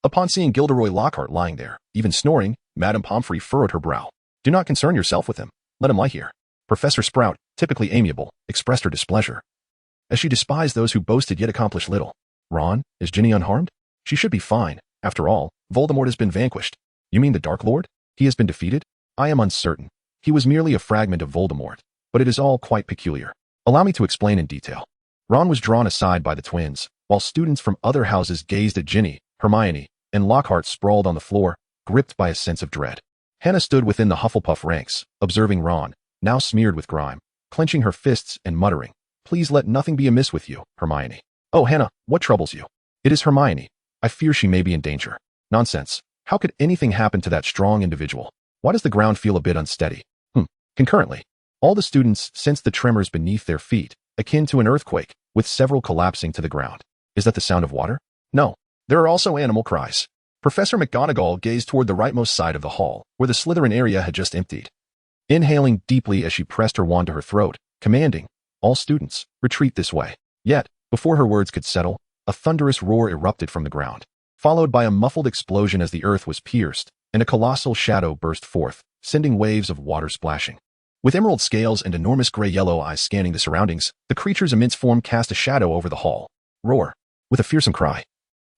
A: Upon seeing Gilderoy Lockhart lying there, even snoring, Madame Pomfrey furrowed her brow. Do not concern yourself with him. Let him lie here. Professor Sprout, typically amiable, expressed her displeasure, as she despised those who boasted yet accomplished little. Ron, is Ginny unharmed? She should be fine. After all, Voldemort has been vanquished. You mean the Dark Lord? He has been defeated? I am uncertain. He was merely a fragment of Voldemort, but it is all quite peculiar. Allow me to explain in detail. Ron was drawn aside by the twins, while students from other houses gazed at Ginny, Hermione, and Lockhart sprawled on the floor, gripped by a sense of dread. Hannah stood within the Hufflepuff ranks, observing Ron, now smeared with grime, clenching her fists and muttering, Please let nothing be amiss with you, Hermione. Oh, Hannah, what troubles you? It is Hermione. I fear she may be in danger. Nonsense. How could anything happen to that strong individual? Why does the ground feel a bit unsteady? Concurrently, all the students sensed the tremors beneath their feet, akin to an earthquake, with several collapsing to the ground. Is that the sound of water? No. There are also animal cries. Professor McGonagall gazed toward the rightmost side of the hall, where the Slytherin area had just emptied, inhaling deeply as she pressed her wand to her throat, commanding, all students, retreat this way. Yet, before her words could settle, a thunderous roar erupted from the ground, followed by a muffled explosion as the earth was pierced, and a colossal shadow burst forth, sending waves of water splashing. With emerald scales and enormous gray-yellow eyes scanning the surroundings, the creature's immense form cast a shadow over the hall. Roar. With a fearsome cry,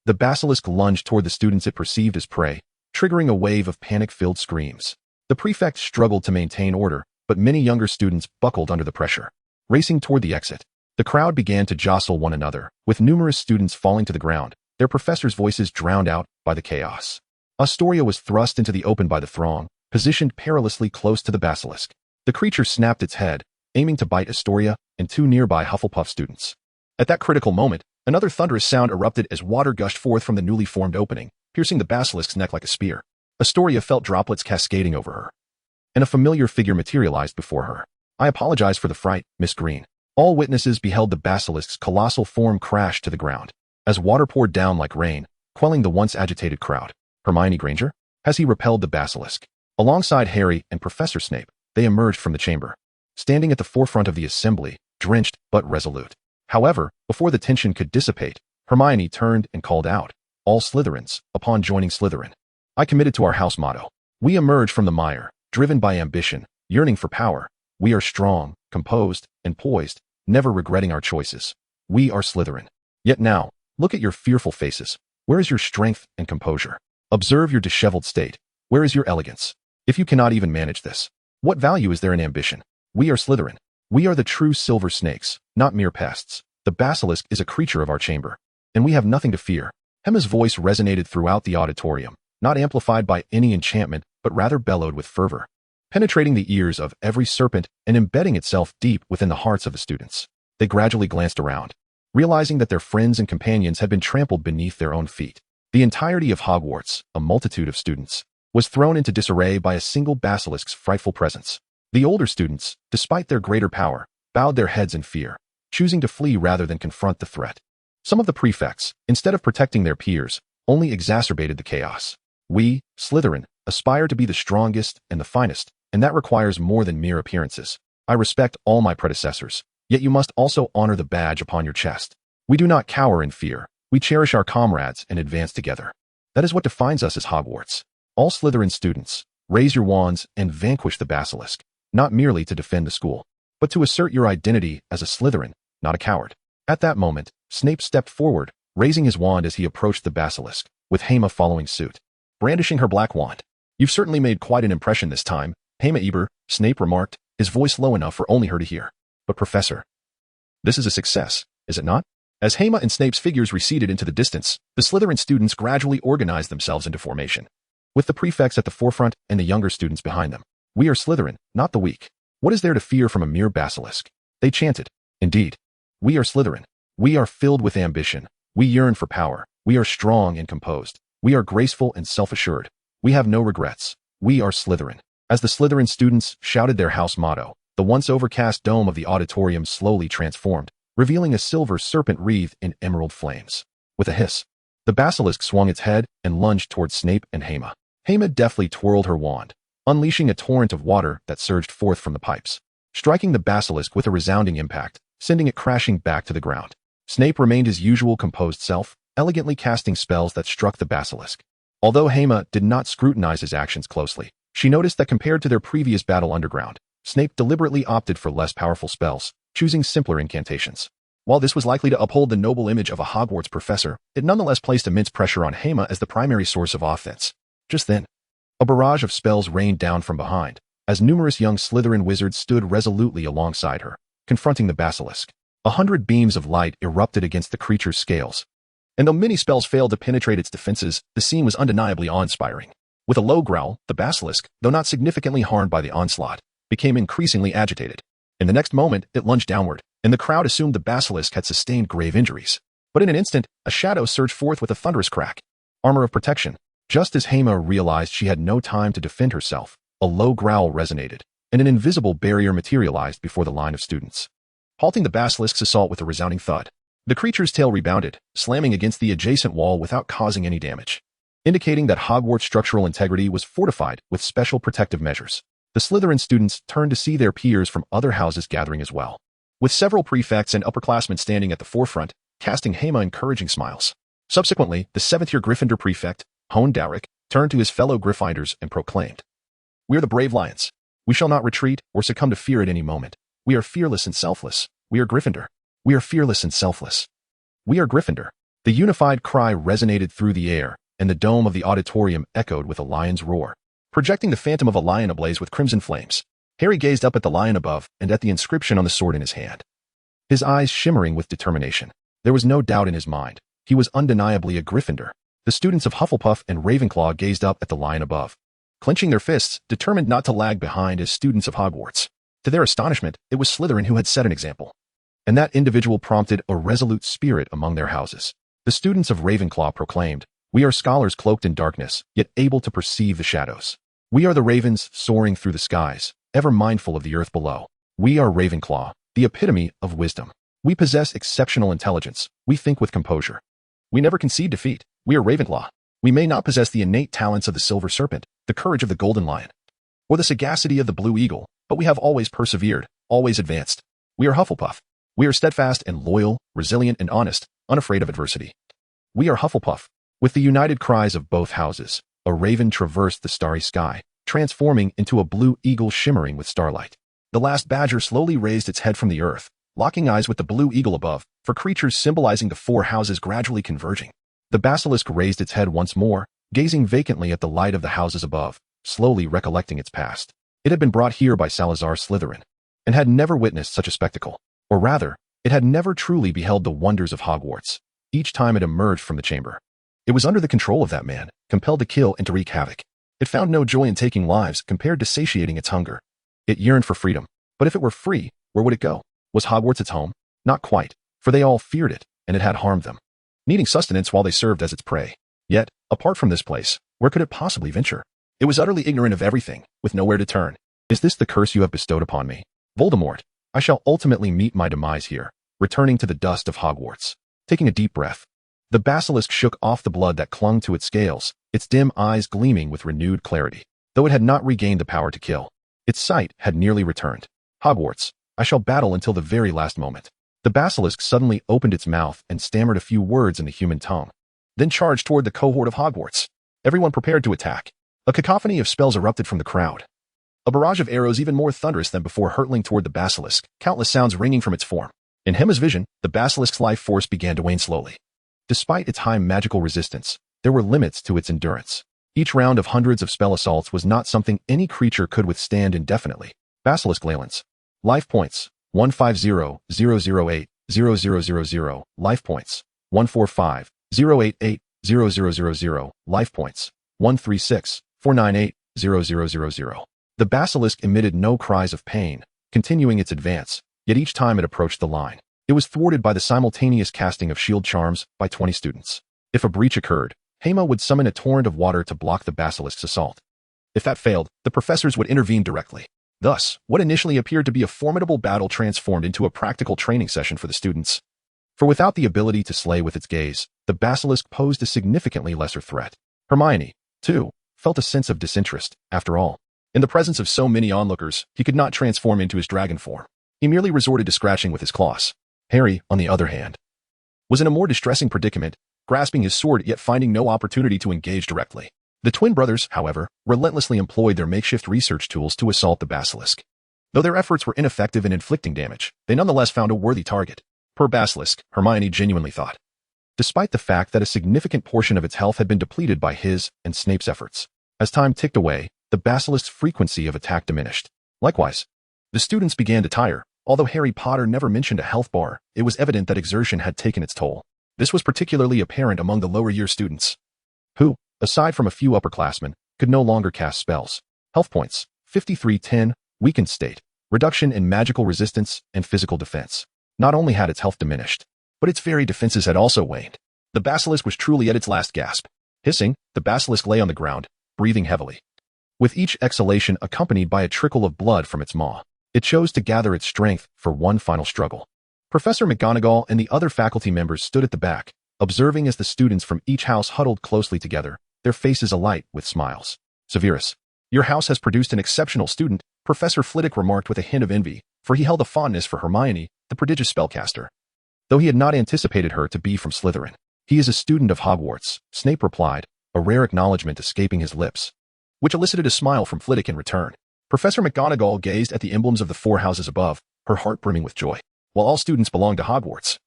A: the basilisk lunged toward the students it perceived as prey, triggering a wave of panic-filled screams. The prefect struggled to maintain order, but many younger students buckled under the pressure. Racing toward the exit, the crowd began to jostle one another, with numerous students falling to the ground, their professors' voices drowned out by the chaos. Astoria was thrust into the open by the throng, positioned perilously close to the basilisk. The creature snapped its head, aiming to bite Astoria and two nearby Hufflepuff students. At that critical moment, another thunderous sound erupted as water gushed forth from the newly formed opening, piercing the basilisk's neck like a spear. Astoria felt droplets cascading over her, and a familiar figure materialized before her. I apologize for the fright, Miss Green. All witnesses beheld the basilisk's colossal form crash to the ground, as water poured down like rain, quelling the once agitated crowd. Hermione Granger? Has he repelled the basilisk? Alongside Harry and Professor Snape, they emerged from the chamber, standing at the forefront of the assembly, drenched but resolute. However, before the tension could dissipate, Hermione turned and called out, all Slytherins, upon joining Slytherin. I committed to our house motto. We emerge from the mire, driven by ambition, yearning for power. We are strong, composed, and poised, never regretting our choices. We are Slytherin. Yet now, look at your fearful faces. Where is your strength and composure? Observe your disheveled state. Where is your elegance? If you cannot even manage this, what value is there in ambition? We are Slytherin. We are the true silver snakes, not mere pests. The basilisk is a creature of our chamber, and we have nothing to fear. Hema's voice resonated throughout the auditorium, not amplified by any enchantment, but rather bellowed with fervor, penetrating the ears of every serpent and embedding itself deep within the hearts of the students. They gradually glanced around, realizing that their friends and companions had been trampled beneath their own feet. The entirety of Hogwarts, a multitude of students, was thrown into disarray by a single basilisk's frightful presence. The older students, despite their greater power, bowed their heads in fear, choosing to flee rather than confront the threat. Some of the prefects, instead of protecting their peers, only exacerbated the chaos. We, Slytherin, aspire to be the strongest and the finest, and that requires more than mere appearances. I respect all my predecessors, yet you must also honor the badge upon your chest. We do not cower in fear. We cherish our comrades and advance together. That is what defines us as Hogwarts. All Slytherin students, raise your wands and vanquish the basilisk, not merely to defend the school, but to assert your identity as a Slytherin, not a coward. At that moment, Snape stepped forward, raising his wand as he approached the basilisk, with Hema following suit, brandishing her black wand. You've certainly made quite an impression this time, Hema, Snape remarked, his voice low enough for only her to hear. But Professor, this is a success, is it not? As Hema and Snape's figures receded into the distance, the Slytherin students gradually organized themselves into formation, with the prefects at the forefront and the younger students behind them. We are Slytherin, not the weak. What is there to fear from a mere basilisk? They chanted. Indeed, we are Slytherin. We are filled with ambition. We yearn for power. We are strong and composed. We are graceful and self-assured. We have no regrets. We are Slytherin. As the Slytherin students shouted their house motto, the once overcast dome of the auditorium slowly transformed, revealing a silver serpent wreathed in emerald flames. With a hiss, the basilisk swung its head and lunged towards Snape and Hema. Hema deftly twirled her wand, unleashing a torrent of water that surged forth from the pipes, striking the basilisk with a resounding impact, sending it crashing back to the ground. Snape remained his usual composed self, elegantly casting spells that struck the basilisk. Although Hema did not scrutinize his actions closely, she noticed that compared to their previous battle underground, Snape deliberately opted for less powerful spells, choosing simpler incantations. While this was likely to uphold the noble image of a Hogwarts professor, it nonetheless placed immense pressure on Hema as the primary source of offense. Just then, a barrage of spells rained down from behind, as numerous young Slytherin wizards stood resolutely alongside her, confronting the basilisk. 100 beams of light erupted against the creature's scales, and though many spells failed to penetrate its defenses, the scene was undeniably awe-inspiring. With a low growl, the basilisk, though not significantly harmed by the onslaught, became increasingly agitated. In the next moment, it lunged downward, and the crowd assumed the basilisk had sustained grave injuries. But in an instant, a shadow surged forth with a thunderous crack. Armor of protection. Just as Hema realized she had no time to defend herself, a low growl resonated, and an invisible barrier materialized before the line of students, halting the basilisk's assault with a resounding thud. The creature's tail rebounded, slamming against the adjacent wall without causing any damage, indicating that Hogwarts' structural integrity was fortified with special protective measures. The Slytherin students turned to see their peers from other houses gathering as well, with several prefects and upperclassmen standing at the forefront, casting Hema encouraging smiles. Subsequently, the 7th-year Gryffindor prefect, Dowrick, turned to his fellow Gryffindors and proclaimed, "We are the brave lions. We shall not retreat or succumb to fear at any moment. We are fearless and selfless. We are Gryffindor. We are fearless and selfless. We are Gryffindor." The unified cry resonated through the air, and the dome of the auditorium echoed with a lion's roar, projecting the phantom of a lion ablaze with crimson flames. Harry gazed up at the lion above and at the inscription on the sword in his hand, his eyes shimmering with determination. There was no doubt in his mind. He was undeniably a Gryffindor. The students of Hufflepuff and Ravenclaw gazed up at the lion above, clenching their fists, determined not to lag behind as students of Hogwarts. To their astonishment, it was Slytherin who had set an example, and that individual prompted a resolute spirit among their houses. The students of Ravenclaw proclaimed, "We are scholars cloaked in darkness, yet able to perceive the shadows. We are the ravens soaring through the skies, ever mindful of the earth below. We are Ravenclaw, the epitome of wisdom. We possess exceptional intelligence. We think with composure. We never concede defeat. We are Ravenclaw. We may not possess the innate talents of the silver serpent, the courage of the golden lion, or the sagacity of the blue eagle, but we have always persevered, always advanced. We are Hufflepuff. We are steadfast and loyal, resilient and honest, unafraid of adversity. We are Hufflepuff." With the united cries of both houses, a raven traversed the starry sky, transforming into a blue eagle shimmering with starlight. The last badger slowly raised its head from the earth, locking eyes with the blue eagle above, for creatures symbolizing the 4 houses gradually converging. The basilisk raised its head once more, gazing vacantly at the light of the houses above, slowly recollecting its past. It had been brought here by Salazar Slytherin, and had never witnessed such a spectacle. Or rather, it had never truly beheld the wonders of Hogwarts, each time it emerged from the chamber. It was under the control of that man, compelled to kill and to wreak havoc. It found no joy in taking lives compared to satiating its hunger. It yearned for freedom, but if it were free, where would it go? Was Hogwarts its home? Not quite, for they all feared it, and it had harmed them, needing sustenance while they served as its prey. Yet, apart from this place, where could it possibly venture? It was utterly ignorant of everything, with nowhere to turn. Is this the curse you have bestowed upon me? Voldemort, I shall ultimately meet my demise here, returning to the dust of Hogwarts. Taking a deep breath, the basilisk shook off the blood that clung to its scales, its dim eyes gleaming with renewed clarity. Though it had not regained the power to kill, its sight had nearly returned. Hogwarts, I shall battle until the very last moment. The basilisk suddenly opened its mouth and stammered a few words in the human tongue, then charged toward the cohort of Hogwarts. Everyone prepared to attack. A cacophony of spells erupted from the crowd. A barrage of arrows even more thunderous than before hurtling toward the basilisk, countless sounds ringing from its form. In Hema's vision, the basilisk's life force began to wane slowly. Despite its high magical resistance, there were limits to its endurance. Each round of hundreds of spell assaults was not something any creature could withstand indefinitely. Basilisk Leyland's life points 150,008,0000. Life points 145,088,0000. Life points 136,498,0000. The basilisk emitted no cries of pain, continuing its advance, yet each time it approached the line, it was thwarted by the simultaneous casting of shield charms by 20 students. If a breach occurred, Hema would summon a torrent of water to block the basilisk's assault. If that failed, the professors would intervene directly. Thus, what initially appeared to be a formidable battle transformed into a practical training session for the students. For without the ability to slay with its gaze, the basilisk posed a significantly lesser threat. Hermione, too, felt a sense of disinterest. After all, in the presence of so many onlookers, he could not transform into his dragon form. He merely resorted to scratching with his claws. Harry, on the other hand, was in a more distressing predicament, grasping his sword yet finding no opportunity to engage directly. The twin brothers, however, relentlessly employed their makeshift research tools to assault the basilisk. Though their efforts were ineffective in inflicting damage, they nonetheless found a worthy target. Per basilisk, Hermione genuinely thought, despite the fact that a significant portion of its health had been depleted by his and Snape's efforts. As time ticked away, the basilisk's frequency of attack diminished. Likewise, the students began to tire. Although Harry Potter never mentioned a health bar, it was evident that exertion had taken its toll. This was particularly apparent among the lower-year students, who, aside from a few upperclassmen, could no longer cast spells. Health points, 5310, weakened state, reduction in magical resistance and physical defense. Not only had its health diminished, but its very defenses had also waned. The basilisk was truly at its last gasp. Hissing, the basilisk lay on the ground, breathing heavily, with each exhalation accompanied by a trickle of blood from its maw. It chose to gather its strength for one final struggle. Professor McGonagall and the other faculty members stood at the back, observing as the students from each house huddled closely together, their faces alight with smiles. Severus, your house has produced an exceptional student, Professor Flitwick remarked with a hint of envy, for he held a fondness for Hermione, the prodigious spellcaster. Though he had not anticipated her to be from Slytherin. He is a student of Hogwarts, Snape replied, a rare acknowledgement escaping his lips, which elicited a smile from Flitwick in return. Professor McGonagall gazed at the emblems of the four houses above, her heart brimming with joy. While all students belonged to Hogwarts,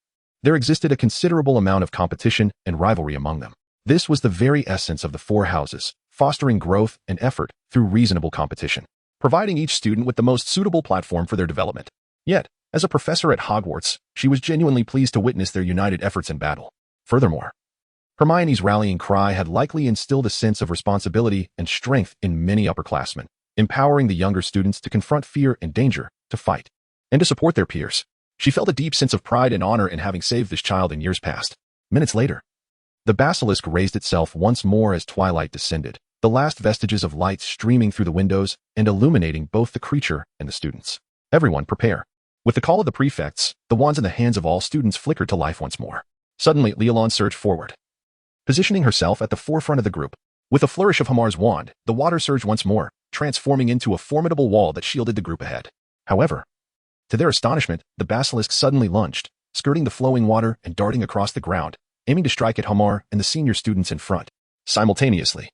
A: there existed a considerable amount of competition and rivalry among them. This was the very essence of the four houses, fostering growth and effort through reasonable competition, providing each student with the most suitable platform for their development. Yet, as a professor at Hogwarts, she was genuinely pleased to witness their united efforts in battle. Furthermore, Hermione's rallying cry had likely instilled a sense of responsibility and strength in many upperclassmen, empowering the younger students to confront fear and danger, to fight, and to support their peers. She felt a deep sense of pride and honor in having saved this child in years past. Minutes later, the basilisk raised itself once more as twilight descended, the last vestiges of light streaming through the windows and illuminating both the creature and the students. Everyone prepare. With the call of the prefects, the wands in the hands of all students flickered to life once more. Suddenly, Leolon surged forward, positioning herself at the forefront of the group. With a flourish of Hamar's wand, the water surged once more, transforming into a formidable wall that shielded the group ahead. However, to their astonishment, the basilisk suddenly lunged, skirting the flowing water and darting across the ground, aiming to strike at Hamar and the senior students in front. Simultaneously,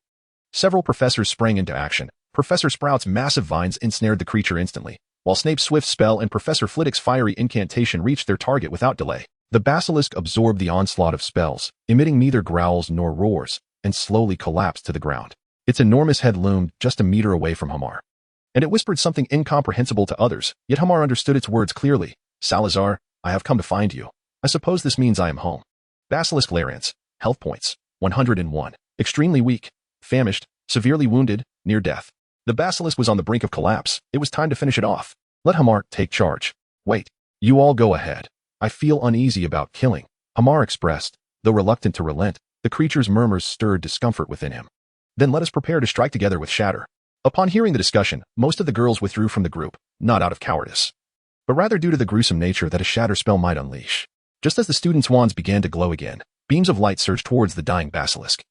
A: several professors sprang into action. Professor Sprout's massive vines ensnared the creature instantly, while Snape's swift spell and Professor Flitwick's fiery incantation reached their target without delay. The basilisk absorbed the onslaught of spells, emitting neither growls nor roars, and slowly collapsed to the ground. Its enormous head loomed just a meter away from Hamar. And it whispered something incomprehensible to others, yet Hamar understood its words clearly. Salazar, I have come to find you. I suppose this means I am home. Basilisk Larians, health points, 101. Extremely weak, famished, severely wounded, near death. The basilisk was on the brink of collapse. It was time to finish it off. Let Hamar take charge. Wait, you all go ahead. I feel uneasy about killing, Hamar expressed. Though reluctant to relent, the creature's murmurs stirred discomfort within him. Then let us prepare to strike together with Shatter. Upon hearing the discussion, most of the girls withdrew from the group, not out of cowardice, but rather due to the gruesome nature that a Shatter spell might unleash. Just as the students' wands began to glow again, beams of light surged towards the dying basilisk.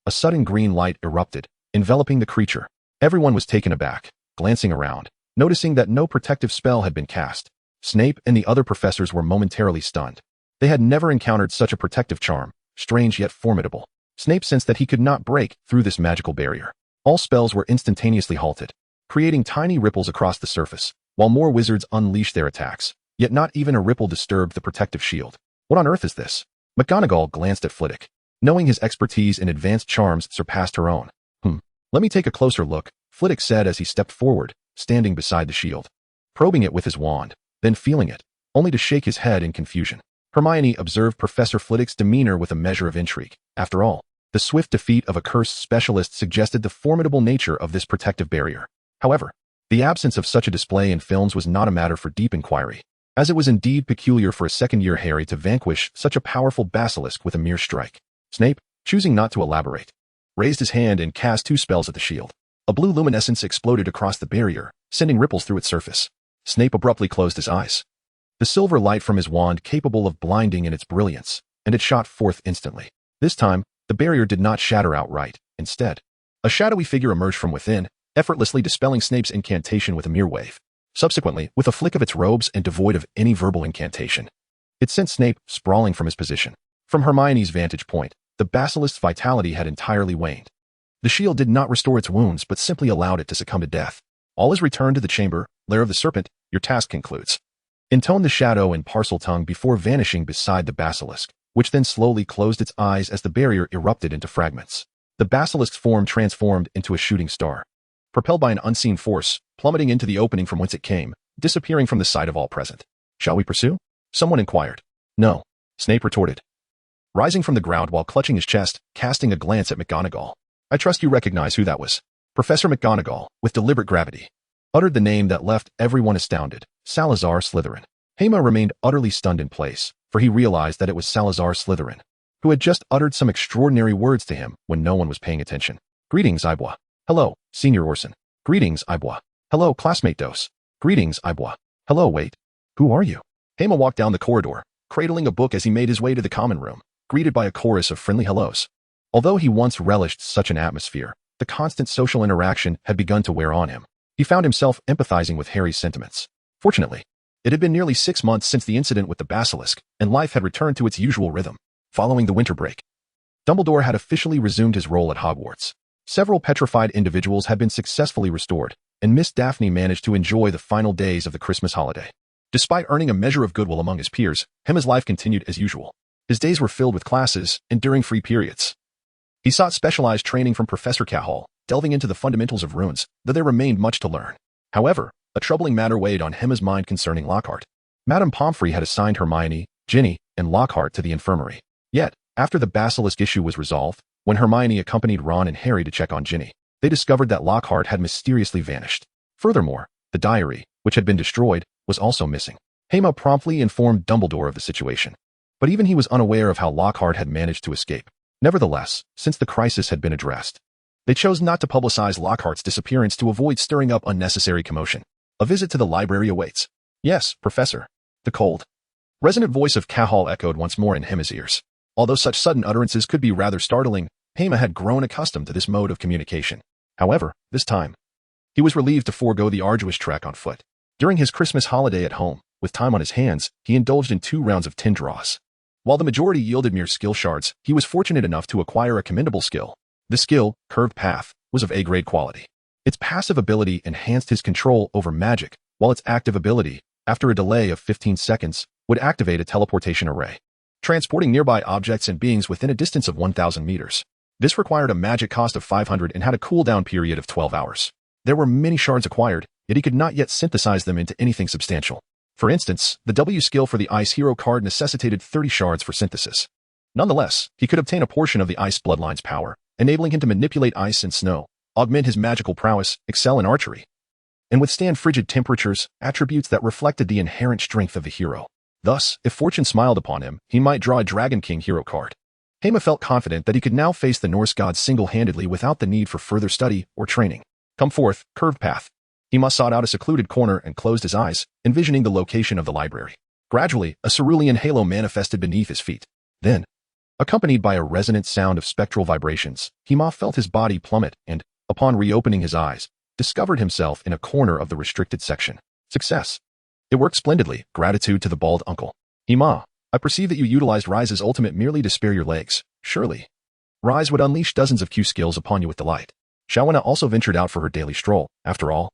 A: A sudden green light erupted, enveloping the creature. Everyone was taken aback, glancing around, noticing that no protective spell had been cast. Snape and the other professors were momentarily stunned. They had never encountered such a protective charm, strange yet formidable. Snape sensed that he could not break through this magical barrier. All spells were instantaneously halted, creating tiny ripples across the surface, while more wizards unleashed their attacks. Yet not even a ripple disturbed the protective shield. What on earth is this? McGonagall glanced at Flitwick, knowing his expertise in advanced charms surpassed her own. Let me take a closer look, Flitwick said as he stepped forward, standing beside the shield, probing it with his wand, then feeling it, only to shake his head in confusion. Hermione observed Professor Flitwick's demeanor with a measure of intrigue. After all, the swift defeat of a cursed specialist suggested the formidable nature of this protective barrier. However, the absence of such a display in films was not a matter for deep inquiry, as it was indeed peculiar for a second-year Harry to vanquish such a powerful basilisk with a mere strike. Snape, choosing not to elaborate, raised his hand and cast 2 spells at the shield. A blue luminescence exploded across the barrier, sending ripples through its surface. Snape abruptly closed his eyes. The silver light from his wand capable of blinding in its brilliance, and it shot forth instantly. This time, the barrier did not shatter outright. Instead, a shadowy figure emerged from within, effortlessly dispelling Snape's incantation with a mere wave. Subsequently, with a flick of its robes and devoid of any verbal incantation, it sent Snape sprawling from his position. From Hermione's vantage point, the basilisk's vitality had entirely waned. The shield did not restore its wounds but simply allowed it to succumb to death. All is returned to the chamber, lair of the serpent, your task concludes, intoned the shadow in parcel tongue before vanishing beside the basilisk, which then slowly closed its eyes as the barrier erupted into fragments. The basilisk's form transformed into a shooting star, propelled by an unseen force, plummeting into the opening from whence it came, disappearing from the sight of all present. Shall we pursue? Someone inquired. No, Snape retorted, rising from the ground while clutching his chest, casting a glance at McGonagall. I trust you recognize who that was. Professor McGonagall, with deliberate gravity, uttered the name that left everyone astounded. Salazar Slytherin. Hema remained utterly stunned in place, for he realized that it was Salazar Slytherin, who had just uttered some extraordinary words to him when no one was paying attention. Greetings, Ibois. Hello, Senior Orson. Greetings, Ibois. Hello, classmate Dos. Greetings, Ibois. Hello, wait. Who are you? Hema walked down the corridor, cradling a book as he made his way to the common room, greeted by a chorus of friendly hellos. Although he once relished such an atmosphere, the constant social interaction had begun to wear on him. He found himself empathizing with Harry's sentiments. Fortunately, it had been nearly 6 months since the incident with the basilisk, and life had returned to its usual rhythm. Following the winter break, Dumbledore had officially resumed his role at Hogwarts. Several petrified individuals had been successfully restored, and Miss Daphne managed to enjoy the final days of the Christmas holiday. Despite earning a measure of goodwill among his peers, Hema's life continued as usual. His days were filled with classes, enduring free periods. He sought specialized training from Professor Cahill, delving into the fundamentals of runes, though there remained much to learn. However, a troubling matter weighed on Hema's mind concerning Lockhart. Madame Pomfrey had assigned Hermione, Ginny, and Lockhart to the infirmary. Yet, after the basilisk issue was resolved, when Hermione accompanied Ron and Harry to check on Ginny, they discovered that Lockhart had mysteriously vanished. Furthermore, the diary, which had been destroyed, was also missing. Hema promptly informed Dumbledore of the situation, but even he was unaware of how Lockhart had managed to escape. Nevertheless, since the crisis had been addressed, they chose not to publicize Lockhart's disappearance to avoid stirring up unnecessary commotion. A visit to the library awaits. Yes, Professor. The cold, resonant voice of Cahill echoed once more in Hema's ears. Although such sudden utterances could be rather startling, Hema had grown accustomed to this mode of communication. However, this time, he was relieved to forego the arduous trek on foot. During his Christmas holiday at home, with time on his hands, he indulged in 2 rounds of tin draws. While the majority yielded mere skill shards, he was fortunate enough to acquire a commendable skill. The skill, Curved Path, was of A-grade quality. Its passive ability enhanced his control over magic, while its active ability, after a delay of 15 seconds, would activate a teleportation array, transporting nearby objects and beings within a distance of 1,000 meters. This required a magic cost of 500 and had a cooldown period of 12 hours. There were many shards acquired, yet he could not yet synthesize them into anything substantial. For instance, the W skill for the Ice Hero card necessitated 30 shards for synthesis. Nonetheless, he could obtain a portion of the Ice Bloodline's power, enabling him to manipulate ice and snow, augment his magical prowess, excel in archery, and withstand frigid temperatures, attributes that reflected the inherent strength of the hero. Thus, if fortune smiled upon him, he might draw a Dragon King hero card. Hema felt confident that he could now face the Norse gods single-handedly without the need for further study or training. Come forth, curved path. Hema sought out a secluded corner and closed his eyes, envisioning the location of the library. Gradually, a cerulean halo manifested beneath his feet. Then, accompanied by a resonant sound of spectral vibrations, Hema felt his body plummet and, upon reopening his eyes, discovered himself in a corner of the restricted section. Success. It worked splendidly. Gratitude to the bald uncle. Hema, I perceive that you utilized Rise's ultimate merely to spare your legs. Surely, Rise would unleash dozens of Q skills upon you with delight. Shawana also ventured out for her daily stroll. After all,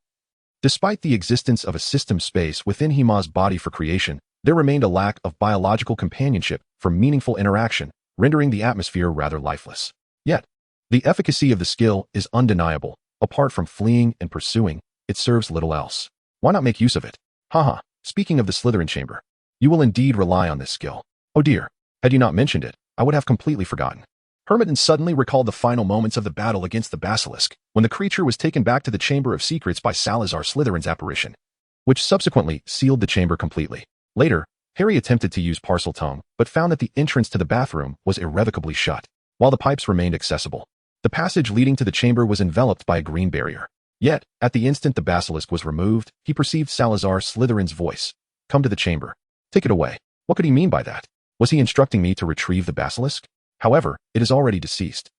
A: despite the existence of a system space within Hema's body for creation, there remained a lack of biological companionship for meaningful interaction, rendering the atmosphere rather lifeless. Yet, the efficacy of the skill is undeniable. Apart from fleeing and pursuing, it serves little else. Why not make use of it? Haha, speaking of the Slytherin chamber, you will indeed rely on this skill. Oh dear, had you not mentioned it, I would have completely forgotten. Hermione suddenly recalled the final moments of the battle against the basilisk, when the creature was taken back to the Chamber of Secrets by Salazar Slytherin's apparition, which subsequently sealed the chamber completely. Later, Harry attempted to use parcel tongue, but found that the entrance to the bathroom was irrevocably shut, while the pipes remained accessible. The passage leading to the chamber was enveloped by a green barrier. Yet, at the instant the basilisk was removed, he perceived Salazar Slytherin's voice. Come to the chamber. Take it away. What could he mean by that? Was he instructing me to retrieve the basilisk? However, it is already deceased.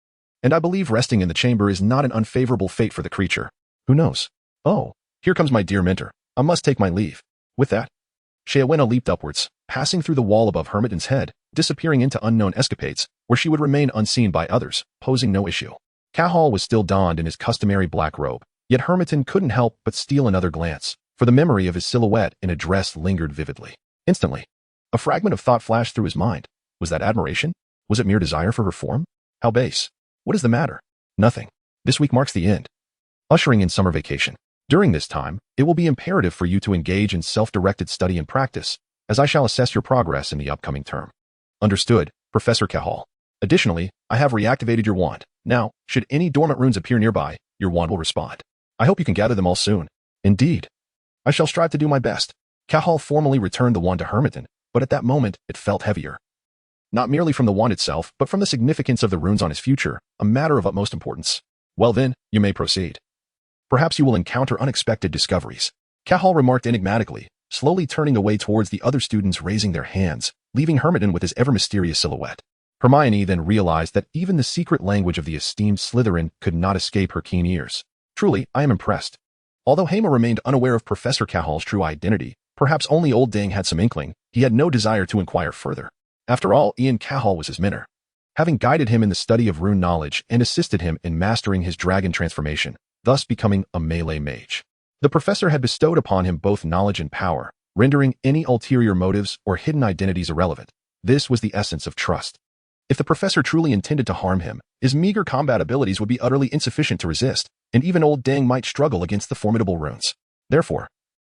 A: And I believe resting in the chamber is not an unfavorable fate for the creature. Who knows? Oh, here comes my dear mentor. I must take my leave. With that, Shawana leaped upwards, passing through the wall above Hermione's head, disappearing into unknown escapades, where she would remain unseen by others, posing no issue. Cahal was still donned in his customary black robe, yet Hermione couldn't help but steal another glance, for the memory of his silhouette in a dress lingered vividly. Instantly, a fragment of thought flashed through his mind. Was that admiration? Was it mere desire for her form? How base. What is the matter? Nothing. This week marks the end, ushering in summer vacation. During this time, it will be imperative for you to engage in self-directed study and practice, as I shall assess your progress in the upcoming term. Understood, Professor Cahal. Additionally, I have reactivated your wand. Now, should any dormant runes appear nearby, your wand will respond. I hope you can gather them all soon. Indeed. I shall strive to do my best. Cahal formally returned the wand to Hermione, but at that moment, it felt heavier. Not merely from the wand itself, but from the significance of the runes on his future, a matter of utmost importance. Well then, you may proceed. Perhaps you will encounter unexpected discoveries. Cahal remarked enigmatically, slowly turning away towards the other students raising their hands, leaving Hermione with his ever-mysterious silhouette. Hermione then realized that even the secret language of the esteemed Slytherin could not escape her keen ears. Truly, I am impressed. Although Hema remained unaware of Professor Cahal's true identity, perhaps only old Dang had some inkling, he had no desire to inquire further. After all, Ian Cahal was his mentor, having guided him in the study of rune knowledge and assisted him in mastering his dragon transformation, thus becoming a melee mage. The professor had bestowed upon him both knowledge and power, rendering any ulterior motives or hidden identities irrelevant. This was the essence of trust. If the professor truly intended to harm him, his meager combat abilities would be utterly insufficient to resist, and even old Dang might struggle against the formidable runes. Therefore,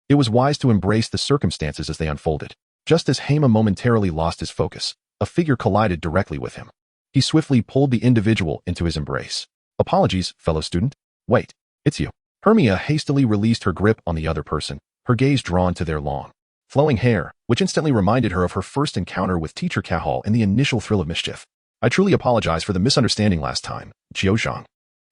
A: it was wise to embrace the circumstances as they unfolded. Just as Hema momentarily lost his focus, a figure collided directly with him. He swiftly pulled the individual into his embrace. Apologies, fellow student. Wait, it's you. Hermia hastily released her grip on the other person, her gaze drawn to their long, flowing hair, which instantly reminded her of her first encounter with Teacher Cahal and the initial thrill of mischief. I truly apologize for the misunderstanding last time, Jiuzhang.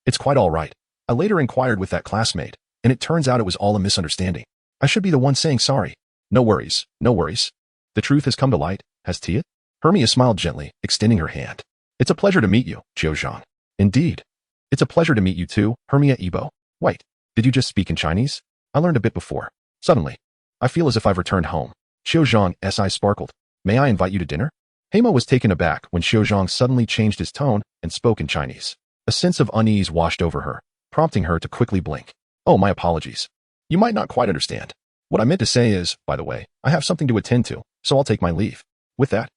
A: It's quite all right. I later inquired with that classmate, and it turns out it was all a misunderstanding. I should be the one saying sorry. No worries, no worries. The truth has come to light, has Tia? Hermia smiled gently, extending her hand. It's a pleasure to meet you, Jiuzhang. Indeed. It's a pleasure to meet you too, Hermia Ebo. Wait, did you just speak in Chinese? I learned a bit before. Suddenly, I feel as if I've returned home. Jiuzhang's eyes sparkled. May I invite you to dinner? Hema was taken aback when Jiuzhang suddenly changed his tone and spoke in Chinese. A sense of unease washed over her, prompting her to quickly blink. Oh, my apologies. You might not quite understand. What I meant to say is, by the way, I have something to attend to, so I'll take my leave. With that,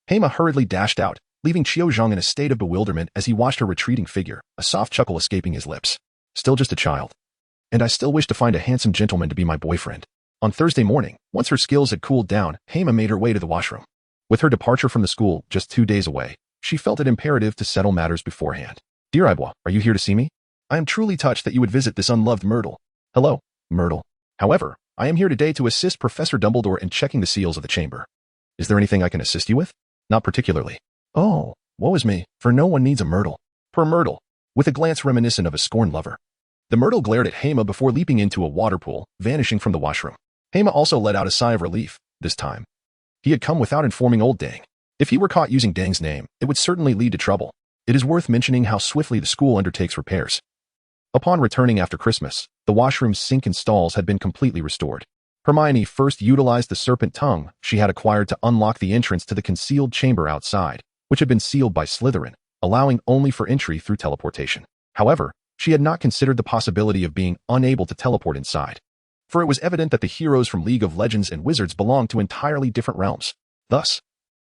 A: Hema hurriedly dashed out, leaving Qiuzhang in a state of bewilderment as he watched her retreating figure, a soft chuckle escaping his lips. Still just a child. And I still wish to find a handsome gentleman to be my boyfriend. On Thursday morning, once her skills had cooled down, Hema made her way to the washroom. With her departure from the school just 2 days away, she felt it imperative to settle matters beforehand. Dear Ibois, are you here to see me? I am truly touched that you would visit this unloved Myrtle. Hello, Myrtle. However, I am here today to assist Professor Dumbledore in checking the seals of the chamber. Is there anything I can assist you with? Not particularly. Oh, woe is me, for no one needs a Myrtle. Per Myrtle, with a glance reminiscent of a scorned lover. The Myrtle glared at Hema before leaping into a water pool, vanishing from the washroom. Hema also let out a sigh of relief, this time. He had come without informing old Dang. If he were caught using Dang's name, it would certainly lead to trouble. It is worth mentioning how swiftly the school undertakes repairs. Upon returning after Christmas, the washroom's sink and stalls had been completely restored. Hermione first utilized the serpent tongue she had acquired to unlock the entrance to the concealed chamber outside, which had been sealed by Slytherin, allowing only for entry through teleportation. However, she had not considered the possibility of being unable to teleport inside, for it was evident that the heroes from League of Legends and Wizards belonged to entirely different realms. Thus,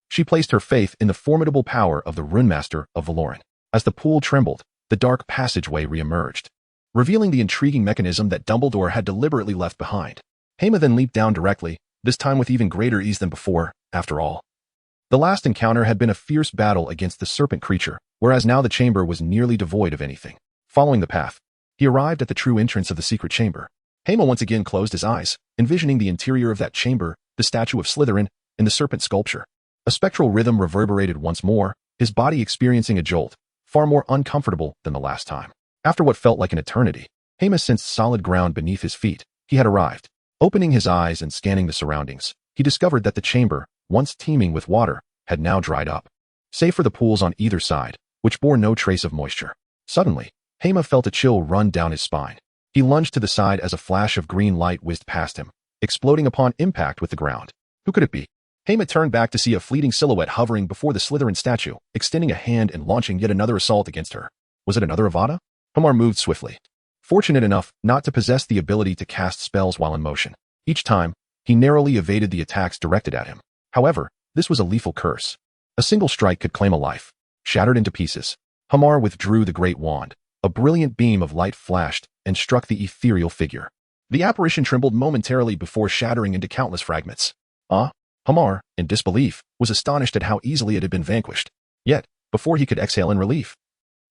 A: she placed her faith in the formidable power of the Runemaster of Valoran. As the pool trembled, the dark passageway re-emerged, revealing the intriguing mechanism that Dumbledore had deliberately left behind. Hema then leaped down directly, this time with even greater ease than before, after all. The last encounter had been a fierce battle against the serpent creature, whereas now the chamber was nearly devoid of anything. Following the path, he arrived at the true entrance of the secret chamber. Hema once again closed his eyes, envisioning the interior of that chamber, the statue of Slytherin, and the serpent sculpture. A spectral rhythm reverberated once more, his body experiencing a jolt, far more uncomfortable than the last time. After what felt like an eternity, Hema sensed solid ground beneath his feet. He had arrived. Opening his eyes and scanning the surroundings, he discovered that the chamber, once teeming with water, had now dried up, save for the pools on either side, which bore no trace of moisture. Suddenly, Hema felt a chill run down his spine. He lunged to the side as a flash of green light whizzed past him, exploding upon impact with the ground. Who could it be? Hema turned back to see a fleeting silhouette hovering before the Slytherin statue, extending a hand and launching yet another assault against her. Was it another Avada? Hema moved swiftly, fortunate enough not to possess the ability to cast spells while in motion. Each time, he narrowly evaded the attacks directed at him. However, this was a lethal curse. A single strike could claim a life. Shattered into pieces, Hema withdrew the great wand. A brilliant beam of light flashed and struck the ethereal figure. The apparition trembled momentarily before shattering into countless fragments. Hema, in disbelief, was astonished at how easily it had been vanquished. Yet, before he could exhale in relief,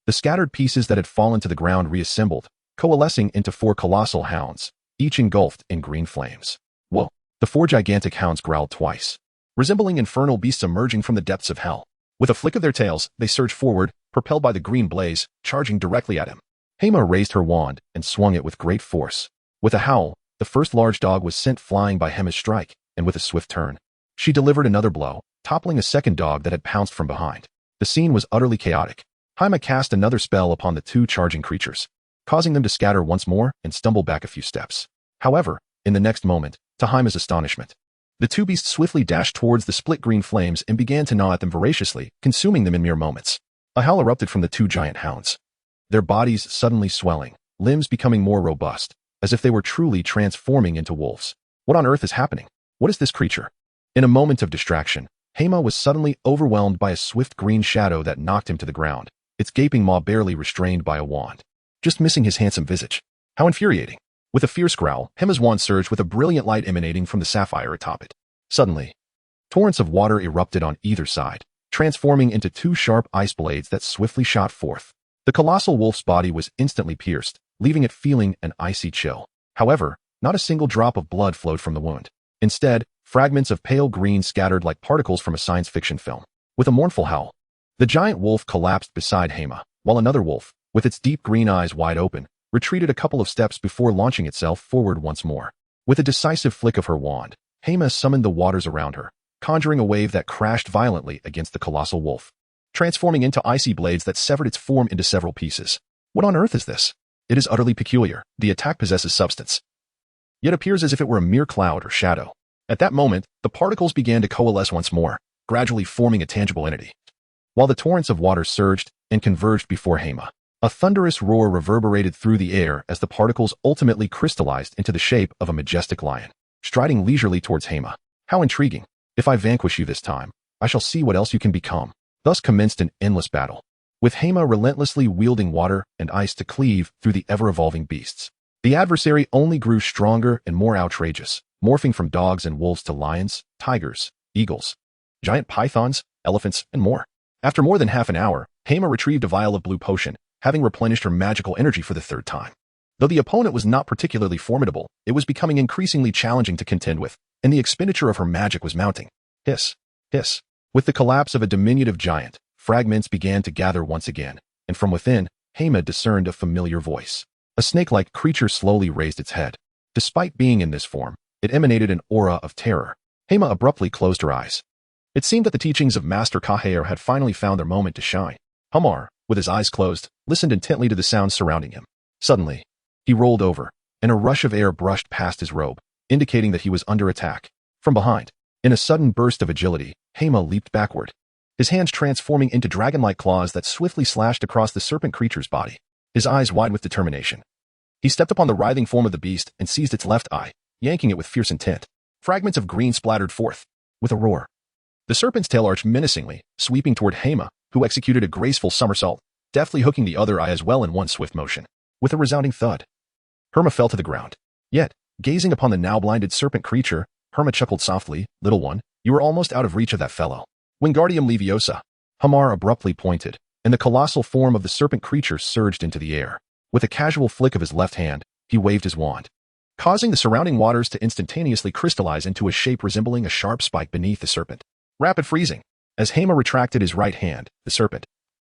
A: the scattered pieces that had fallen to the ground reassembled, coalescing into 4 colossal hounds, each engulfed in green flames. Whoa! The 4 gigantic hounds growled twice, resembling infernal beasts emerging from the depths of hell. With a flick of their tails, they surged forward, propelled by the green blaze, charging directly at him. Hema raised her wand and swung it with great force. With a howl, the first large dog was sent flying by Hema's strike, and with a swift turn, she delivered another blow, toppling a second dog that had pounced from behind. The scene was utterly chaotic. Hema cast another spell upon the 2 charging creatures, causing them to scatter once more and stumble back a few steps. However, in the next moment, to Hema's astonishment, the 2 beasts swiftly dashed towards the split green flames and began to gnaw at them voraciously, consuming them in mere moments. A howl erupted from the 2 giant hounds, their bodies suddenly swelling, limbs becoming more robust, as if they were truly transforming into wolves. What on earth is happening? What is this creature? In a moment of distraction, Hema was suddenly overwhelmed by a swift green shadow that knocked him to the ground, its gaping maw barely restrained by a wand, just missing his handsome visage. How infuriating! With a fierce growl, Hema's wand surged with a brilliant light emanating from the sapphire atop it. Suddenly, torrents of water erupted on either side, transforming into 2 sharp ice blades that swiftly shot forth. The colossal wolf's body was instantly pierced, leaving it feeling an icy chill. However, not a single drop of blood flowed from the wound. Instead, fragments of pale green scattered like particles from a science fiction film. With a mournful howl, the giant wolf collapsed beside Hema, while another wolf, with its deep green eyes wide open, retreated a couple of steps before launching itself forward once more. With a decisive flick of her wand, Hema summoned the waters around her, conjuring a wave that crashed violently against the colossal wolf, transforming into icy blades that severed its form into several pieces. What on earth is this? It is utterly peculiar. The attack possesses substance, yet appears as if it were a mere cloud or shadow. At that moment, the particles began to coalesce once more, gradually forming a tangible entity. While the torrents of water surged and converged before Hema, a thunderous roar reverberated through the air as the particles ultimately crystallized into the shape of a majestic lion, striding leisurely towards Hema. How intriguing! If I vanquish you this time, I shall see what else you can become. Thus commenced an endless battle, with Hema relentlessly wielding water and ice to cleave through the ever-evolving beasts. The adversary only grew stronger and more outrageous, morphing from dogs and wolves to lions, tigers, eagles, giant pythons, elephants, and more. After more than half an hour, Hema retrieved a vial of blue potion, having replenished her magical energy for the third time. Though the opponent was not particularly formidable, it was becoming increasingly challenging to contend with, and the expenditure of her magic was mounting. Hiss, hiss. With the collapse of a diminutive giant, fragments began to gather once again, and from within, Hema discerned a familiar voice. A snake-like creature slowly raised its head. Despite being in this form, it emanated an aura of terror. Hema abruptly closed her eyes. It seemed that the teachings of Master Cahair had finally found their moment to shine. Hamar, with his eyes closed, listened intently to the sounds surrounding him. Suddenly, he rolled over, and a rush of air brushed past his robe, indicating that he was under attack. From behind, in a sudden burst of agility, Hema leaped backward, his hands transforming into dragon-like claws that swiftly slashed across the serpent creature's body, his eyes wide with determination. He stepped upon the writhing form of the beast and seized its left eye, yanking it with fierce intent. Fragments of green splattered forth. With a roar, the serpent's tail arched menacingly, sweeping toward Hema, who executed a graceful somersault, deftly hooking the other eye as well in one swift motion. With a resounding thud, Herma fell to the ground. Yet, gazing upon the now blinded serpent creature, Herma chuckled softly, "Little one, you are almost out of reach of that fellow. Wingardium Leviosa." Hamar abruptly pointed, and the colossal form of the serpent creature surged into the air. With a casual flick of his left hand, he waved his wand, causing the surrounding waters to instantaneously crystallize into a shape resembling a sharp spike beneath the serpent. Rapid freezing. As Hema retracted his right hand, the serpent,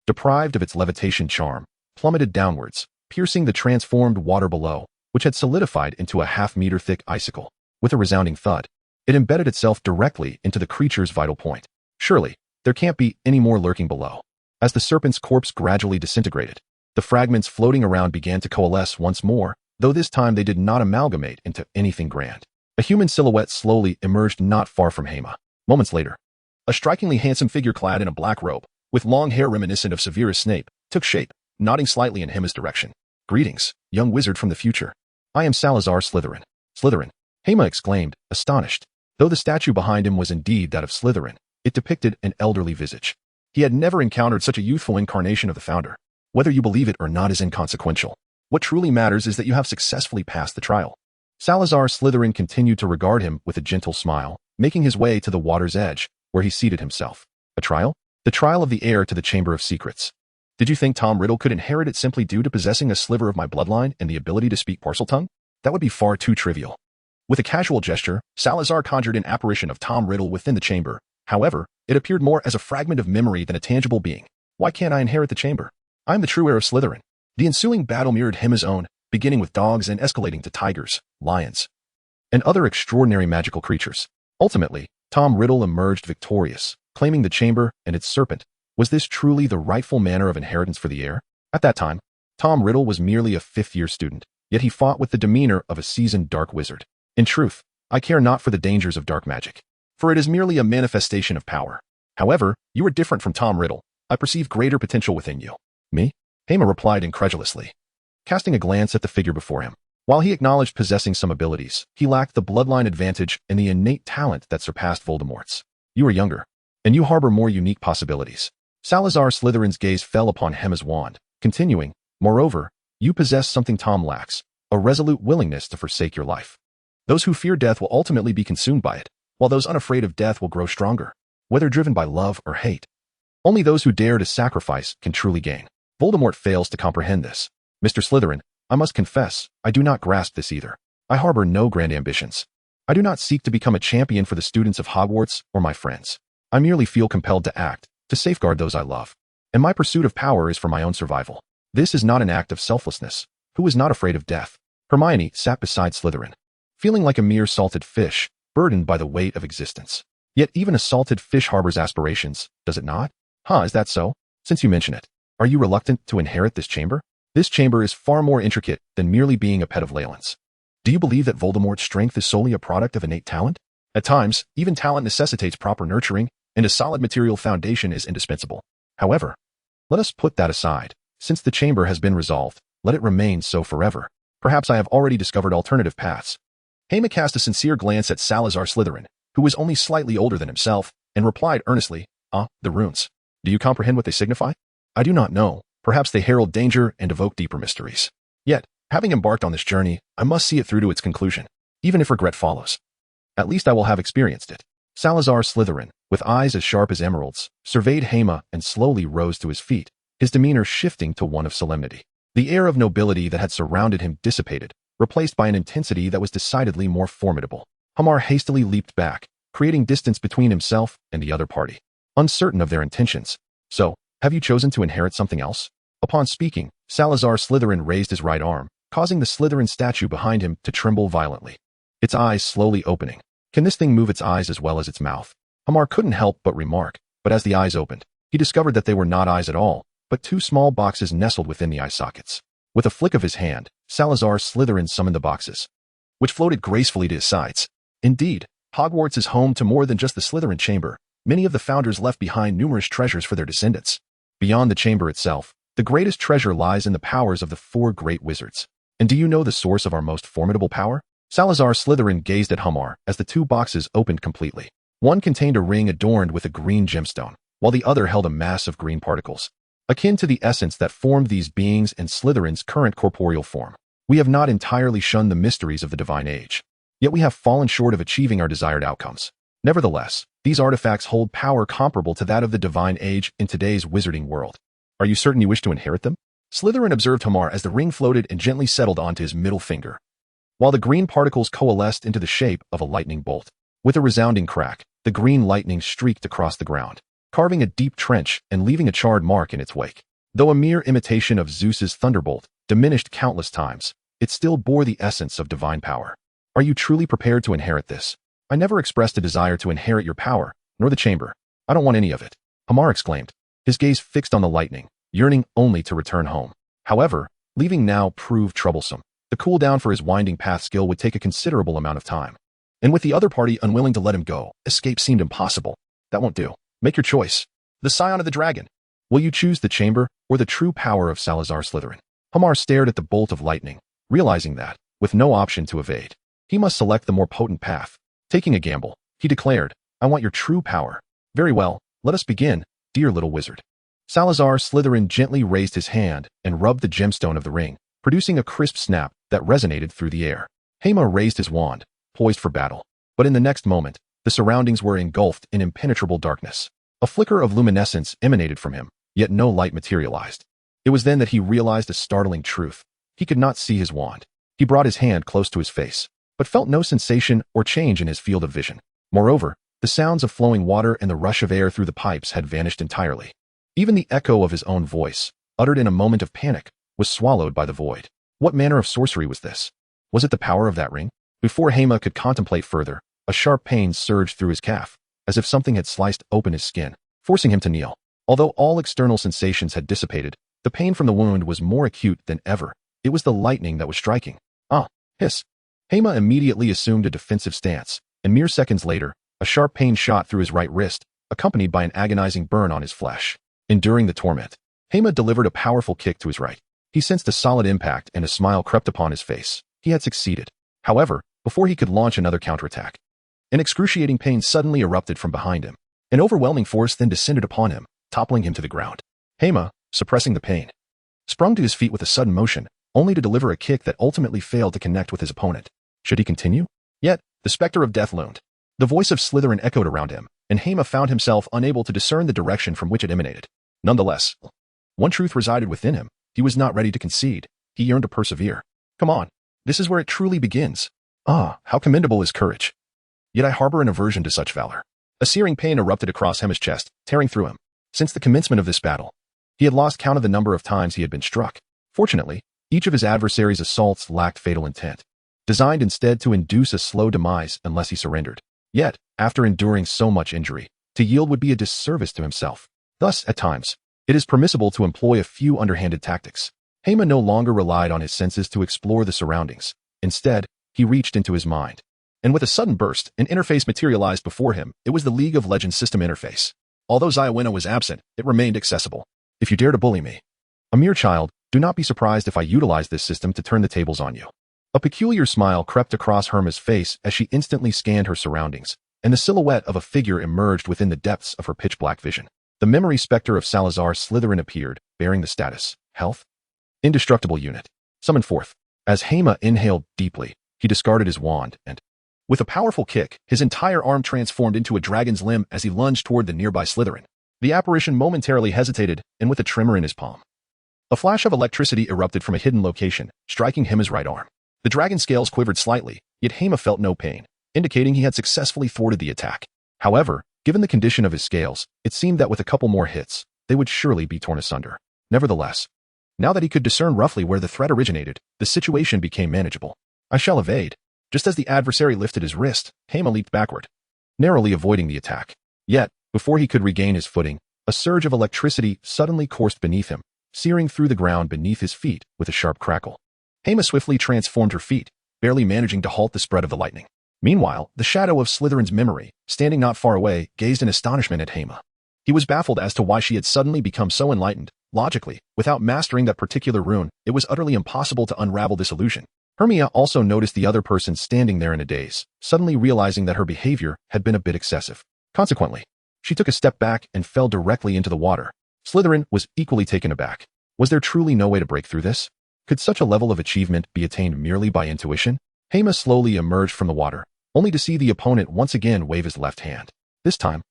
A: deprived of its levitation charm, plummeted downwards, piercing the transformed water below, which had solidified into a half-meter-thick icicle. With a resounding thud, it embedded itself directly into the creature's vital point. Surely, there can't be any more lurking below. As the serpent's corpse gradually disintegrated, the fragments floating around began to coalesce once more, though this time they did not amalgamate into anything grand. A human silhouette slowly emerged not far from Hema. Moments later, a strikingly handsome figure clad in a black robe, with long hair reminiscent of Severus Snape, took shape, nodding slightly in Hema's direction. "Greetings, young wizard from the future. I am Salazar Slytherin." "Slytherin?" Hema exclaimed, astonished. Though the statue behind him was indeed that of Slytherin, it depicted an elderly visage. He had never encountered such a youthful incarnation of the founder. Whether you believe it or not is inconsequential. What truly matters is that you have successfully passed the trial. Salazar Slytherin continued to regard him with a gentle smile, making his way to the water's edge, where he seated himself. A trial? The trial of the heir to the Chamber of Secrets. Did you think Tom Riddle could inherit it simply due to possessing a sliver of my bloodline and the ability to speak Parseltongue? That would be far too trivial. With a casual gesture, Salazar conjured an apparition of Tom Riddle within the chamber. However, it appeared more as a fragment of memory than a tangible being. Why can't I inherit the chamber? I am the true heir of Slytherin. The ensuing battle mirrored Hema's own, beginning with dogs and escalating to tigers, lions, and other extraordinary magical creatures. Ultimately, Tom Riddle emerged victorious, claiming the chamber and its serpent. Was this truly the rightful manner of inheritance for the heir? At that time, Tom Riddle was merely a fifth-year student, yet he fought with the demeanor of a seasoned dark wizard. In truth, I care not for the dangers of dark magic, for it is merely a manifestation of power. However, you are different from Tom Riddle. I perceive greater potential within you. Me? Hema replied incredulously, casting a glance at the figure before him. While he acknowledged possessing some abilities, he lacked the bloodline advantage and the innate talent that surpassed Voldemort's. You are younger, and you harbor more unique possibilities. Salazar Slytherin's gaze fell upon Hema's wand, continuing, "Moreover, you possess something Tom lacks, a resolute willingness to forsake your life. Those who fear death will ultimately be consumed by it, while those unafraid of death will grow stronger, whether driven by love or hate. Only those who dare to sacrifice can truly gain." Voldemort fails to comprehend this. Mr. Slytherin, I must confess, I do not grasp this either. I harbor no grand ambitions. I do not seek to become a champion for the students of Hogwarts or my friends. I merely feel compelled to act, to safeguard those I love. And my pursuit of power is for my own survival. This is not an act of selflessness. Who is not afraid of death? Hermione sat beside Slytherin, feeling like a mere salted fish, burdened by the weight of existence. Yet even a salted fish harbors aspirations, does it not? Is that so? Since you mention it, are you reluctant to inherit this chamber? This chamber is far more intricate than merely being a pet of Leyland's. Do you believe that Voldemort's strength is solely a product of innate talent? At times, even talent necessitates proper nurturing, and a solid material foundation is indispensable. However, let us put that aside. Since the chamber has been resolved, let it remain so forever. Perhaps I have already discovered alternative paths. Hema cast a sincere glance at Salazar Slytherin, who was only slightly older than himself, and replied earnestly, the runes. Do you comprehend what they signify? I do not know. Perhaps they herald danger and evoke deeper mysteries. Yet, having embarked on this journey, I must see it through to its conclusion, even if regret follows. At least I will have experienced it. Salazar Slytherin, with eyes as sharp as emeralds, surveyed Hema and slowly rose to his feet, his demeanor shifting to one of solemnity. The air of nobility that had surrounded him dissipated, replaced by an intensity that was decidedly more formidable. Hema hastily leaped back, creating distance between himself and the other party, uncertain of their intentions. So, have you chosen to inherit something else? Upon speaking, Salazar Slytherin raised his right arm, causing the Slytherin statue behind him to tremble violently, its eyes slowly opening. Can this thing move its eyes as well as its mouth? Hema couldn't help but remark, but as the eyes opened, he discovered that they were not eyes at all, but two small boxes nestled within the eye sockets. With a flick of his hand, Salazar Slytherin summoned the boxes, which floated gracefully to his sides. Indeed, Hogwarts is home to more than just the Slytherin chamber. Many of the founders left behind numerous treasures for their descendants. Beyond the chamber itself, the greatest treasure lies in the powers of the four great wizards. And do you know the source of our most formidable power? Salazar Slytherin gazed at Hema as the two boxes opened completely. One contained a ring adorned with a green gemstone, while the other held a mass of green particles, akin to the essence that formed these beings and Slytherin's current corporeal form. We have not entirely shunned the mysteries of the divine age, yet we have fallen short of achieving our desired outcomes. Nevertheless, these artifacts hold power comparable to that of the divine age in today's wizarding world. Are you certain you wish to inherit them? Slytherin observed Hema as the ring floated and gently settled onto his middle finger, while the green particles coalesced into the shape of a lightning bolt. With a resounding crack, the green lightning streaked across the ground, carving a deep trench and leaving a charred mark in its wake. Though a mere imitation of Zeus's thunderbolt, diminished countless times, it still bore the essence of divine power. Are you truly prepared to inherit this? I never expressed a desire to inherit your power, nor the chamber. I don't want any of it, Hema exclaimed, his gaze fixed on the lightning, yearning only to return home. However, leaving now proved troublesome. The cooldown for his winding path skill would take a considerable amount of time. And with the other party unwilling to let him go, escape seemed impossible. That won't do. Make your choice. The scion of the dragon. Will you choose the chamber or the true power of Salazar Slytherin? Hema stared at the bolt of lightning, realizing that, with no option to evade, he must select the more potent path. Taking a gamble, he declared, I want your true power. Very well, let us begin, dear little wizard. Salazar Slytherin gently raised his hand and rubbed the gemstone of the ring, producing a crisp snap that resonated through the air. Hema raised his wand, poised for battle. But in the next moment, the surroundings were engulfed in impenetrable darkness. A flicker of luminescence emanated from him, yet no light materialized. It was then that he realized a startling truth. He could not see his wand. He brought his hand close to his face, but felt no sensation or change in his field of vision. Moreover, the sounds of flowing water and the rush of air through the pipes had vanished entirely. Even the echo of his own voice, uttered in a moment of panic, was swallowed by the void. What manner of sorcery was this? Was it the power of that ring? Before Hema could contemplate further, a sharp pain surged through his calf, as if something had sliced open his skin, forcing him to kneel. Although all external sensations had dissipated, the pain from the wound was more acute than ever. It was the lightning that was striking. Ah, hiss. Hema immediately assumed a defensive stance, and mere seconds later, a sharp pain shot through his right wrist, accompanied by an agonizing burn on his flesh. Enduring the torment, Hema delivered a powerful kick to his right. He sensed a solid impact and a smile crept upon his face. He had succeeded. However, before he could launch another counterattack, an excruciating pain suddenly erupted from behind him. An overwhelming force then descended upon him, toppling him to the ground. Hema, suppressing the pain, sprung to his feet with a sudden motion, only to deliver a kick that ultimately failed to connect with his opponent. Should he continue? Yet, the specter of death loomed. The voice of Slytherin echoed around him, and Hema found himself unable to discern the direction from which it emanated. Nonetheless, one truth resided within him. He was not ready to concede. He yearned to persevere. Come on. This is where it truly begins. Ah, how commendable is courage. Yet I harbor an aversion to such valor. A searing pain erupted across Hema's chest, tearing through him. Since the commencement of this battle, he had lost count of the number of times he had been struck. Fortunately, each of his adversary's assaults lacked fatal intent, designed instead to induce a slow demise unless he surrendered. Yet, after enduring so much injury, to yield would be a disservice to himself. Thus, at times, it is permissible to employ a few underhanded tactics. Hema no longer relied on his senses to explore the surroundings. Instead, he reached into his mind. And with a sudden burst, an interface materialized before him. It was the League of Legends system interface. Although Ziawena was absent, it remained accessible. If you dare to bully me, a mere child, do not be surprised if I utilize this system to turn the tables on you. A peculiar smile crept across Herma's face as she instantly scanned her surroundings, and the silhouette of a figure emerged within the depths of her pitch-black vision. The memory specter of Salazar Slytherin appeared, bearing the status, health, indestructible unit. Summoned forth. As Hema inhaled deeply, he discarded his wand and, with a powerful kick, his entire arm transformed into a dragon's limb as he lunged toward the nearby Slytherin. The apparition momentarily hesitated, and with a tremor in his palm, a flash of electricity erupted from a hidden location, striking Hema's right arm. The dragon scales quivered slightly, yet Hema felt no pain, indicating he had successfully thwarted the attack. However, given the condition of his scales, it seemed that with a couple more hits, they would surely be torn asunder. Nevertheless, now that he could discern roughly where the threat originated, the situation became manageable. I shall evade. Just as the adversary lifted his wrist, Hema leaped backward, narrowly avoiding the attack. Yet, before he could regain his footing, a surge of electricity suddenly coursed beneath him, searing through the ground beneath his feet with a sharp crackle. Hema swiftly transformed her feet, barely managing to halt the spread of the lightning. Meanwhile, the shadow of Slytherin's memory, standing not far away, gazed in astonishment at Hema. He was baffled as to why she had suddenly become so enlightened. Logically, without mastering that particular rune, it was utterly impossible to unravel this illusion. Hermione also noticed the other person standing there in a daze, suddenly realizing that her behavior had been a bit excessive. Consequently, she took a step back and fell directly into the water. Slytherin was equally taken aback. Was there truly no way to break through this? Could such a level of achievement be attained merely by intuition? Hema slowly emerged from the water, only to see the opponent once again wave his left hand. This time,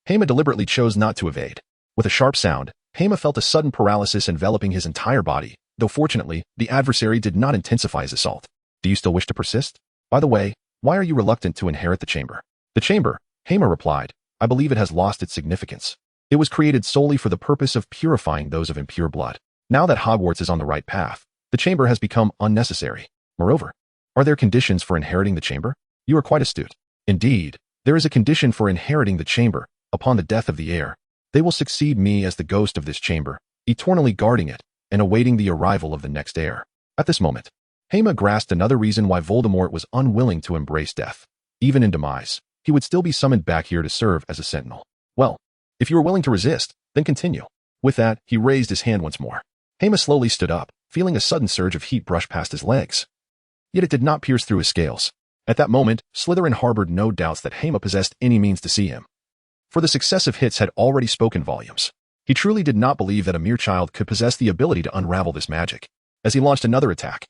A: Hema deliberately chose not to evade. With a sharp sound, Hema felt a sudden paralysis enveloping his entire body, though fortunately, the adversary did not intensify his assault. Do you still wish to persist? By the way, why are you reluctant to inherit the chamber? The chamber, Hema replied, I believe it has lost its significance. It was created solely for the purpose of purifying those of impure blood. Now that Hogwarts is on the right path, the chamber has become unnecessary. Moreover, are there conditions for inheriting the chamber? You are quite astute. Indeed, there is a condition for inheriting the chamber. Upon the death of the heir, they will succeed me as the ghost of this chamber, eternally guarding it and awaiting the arrival of the next heir. At this moment, Hema grasped another reason why Voldemort was unwilling to embrace death. Even in demise, he would still be summoned back here to serve as a sentinel. Well, if you are willing to resist, then continue. With that, he raised his hand once more. Hema slowly stood up, feeling a sudden surge of heat brush past his legs. Yet it did not pierce through his scales. At that moment, Slytherin harbored no doubts that Hema possessed any means to see him, for the successive hits had already spoken volumes. He truly did not believe that a mere child could possess the ability to unravel this magic. As he launched another attack,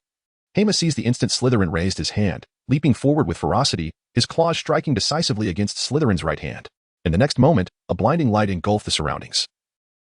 A: Hema seized the instant Slytherin raised his hand, leaping forward with ferocity, his claws striking decisively against Slytherin's right hand. In the next moment, a blinding light engulfed the surroundings,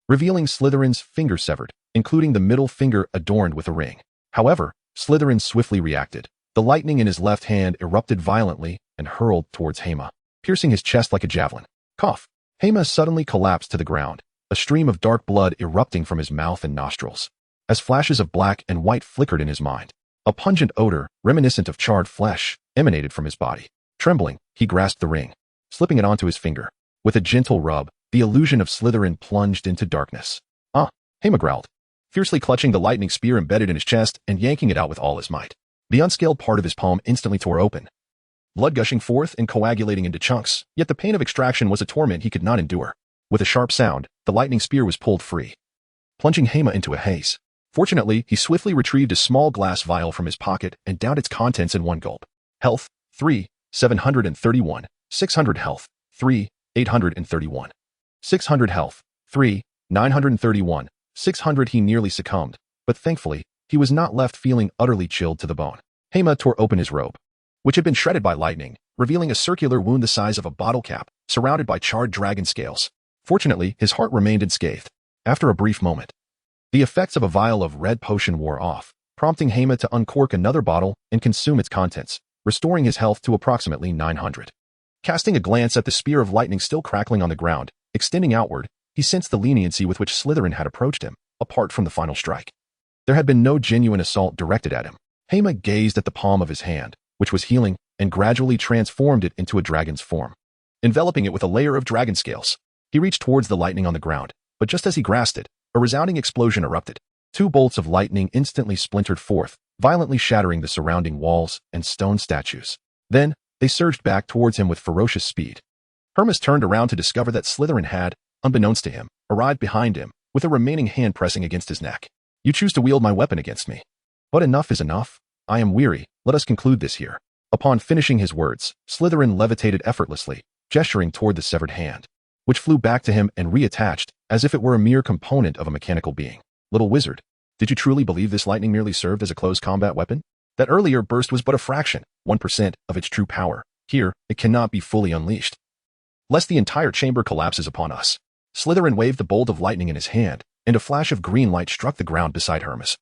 A: revealing Slytherin's finger severed, including the middle finger adorned with a ring. However, Slytherin swiftly reacted. The lightning in his left hand erupted violently and hurled towards Hema, piercing his chest like a javelin. Cough. Hema suddenly collapsed to the ground, a stream of dark blood erupting from his mouth and nostrils. As flashes of black and white flickered in his mind, a pungent odor, reminiscent of charred flesh, emanated from his body. Trembling, he grasped the ring, slipping it onto his finger. With a gentle rub, the illusion of Slytherin plunged into darkness. Ah, Hema growled, fiercely clutching the lightning spear embedded in his chest and yanking it out with all his might. The unscaled part of his palm instantly tore open, blood gushing forth and coagulating into chunks, yet the pain of extraction was a torment he could not endure. With a sharp sound, the lightning spear was pulled free, plunging Hema into a haze. Fortunately, he swiftly retrieved a small glass vial from his pocket and downed its contents in one gulp. Health, 3, 731. 600 health, 3, 831. 600 health, 3, 931. 600 He nearly succumbed, but thankfully, he was not left feeling utterly chilled to the bone. Hema tore open his robe, which had been shredded by lightning, revealing a circular wound the size of a bottle cap, surrounded by charred dragon scales. Fortunately, his heart remained unscathed. After a brief moment, the effects of a vial of red potion wore off, prompting Hema to uncork another bottle and consume its contents, restoring his health to approximately 900. Casting a glance at the spear of lightning still crackling on the ground, extending outward, he sensed the leniency with which Slytherin had approached him, apart from the final strike. There had been no genuine assault directed at him. Hema gazed at the palm of his hand, which was healing, and gradually transformed it into a dragon's form, enveloping it with a layer of dragon scales. He reached towards the lightning on the ground, but just as he grasped it, a resounding explosion erupted. 2 bolts of lightning instantly splintered forth, violently shattering the surrounding walls and stone statues. Then, they surged back towards him with ferocious speed. Hermes turned around to discover that Slytherin had, unbeknownst to him, arrived behind him, with a remaining hand pressing against his neck. You choose to wield my weapon against me. But enough is enough. I am weary. Let us conclude this here. Upon finishing his words, Slytherin levitated effortlessly, gesturing toward the severed hand, which flew back to him and reattached as if it were a mere component of a mechanical being. Little wizard, did you truly believe this lightning merely served as a close combat weapon? That earlier burst was but a fraction, 1% of its true power. Here, it cannot be fully unleashed, lest the entire chamber collapses upon us. Slytherin waved the bolt of lightning in his hand, and a flash of green light struck the ground beside Hermes,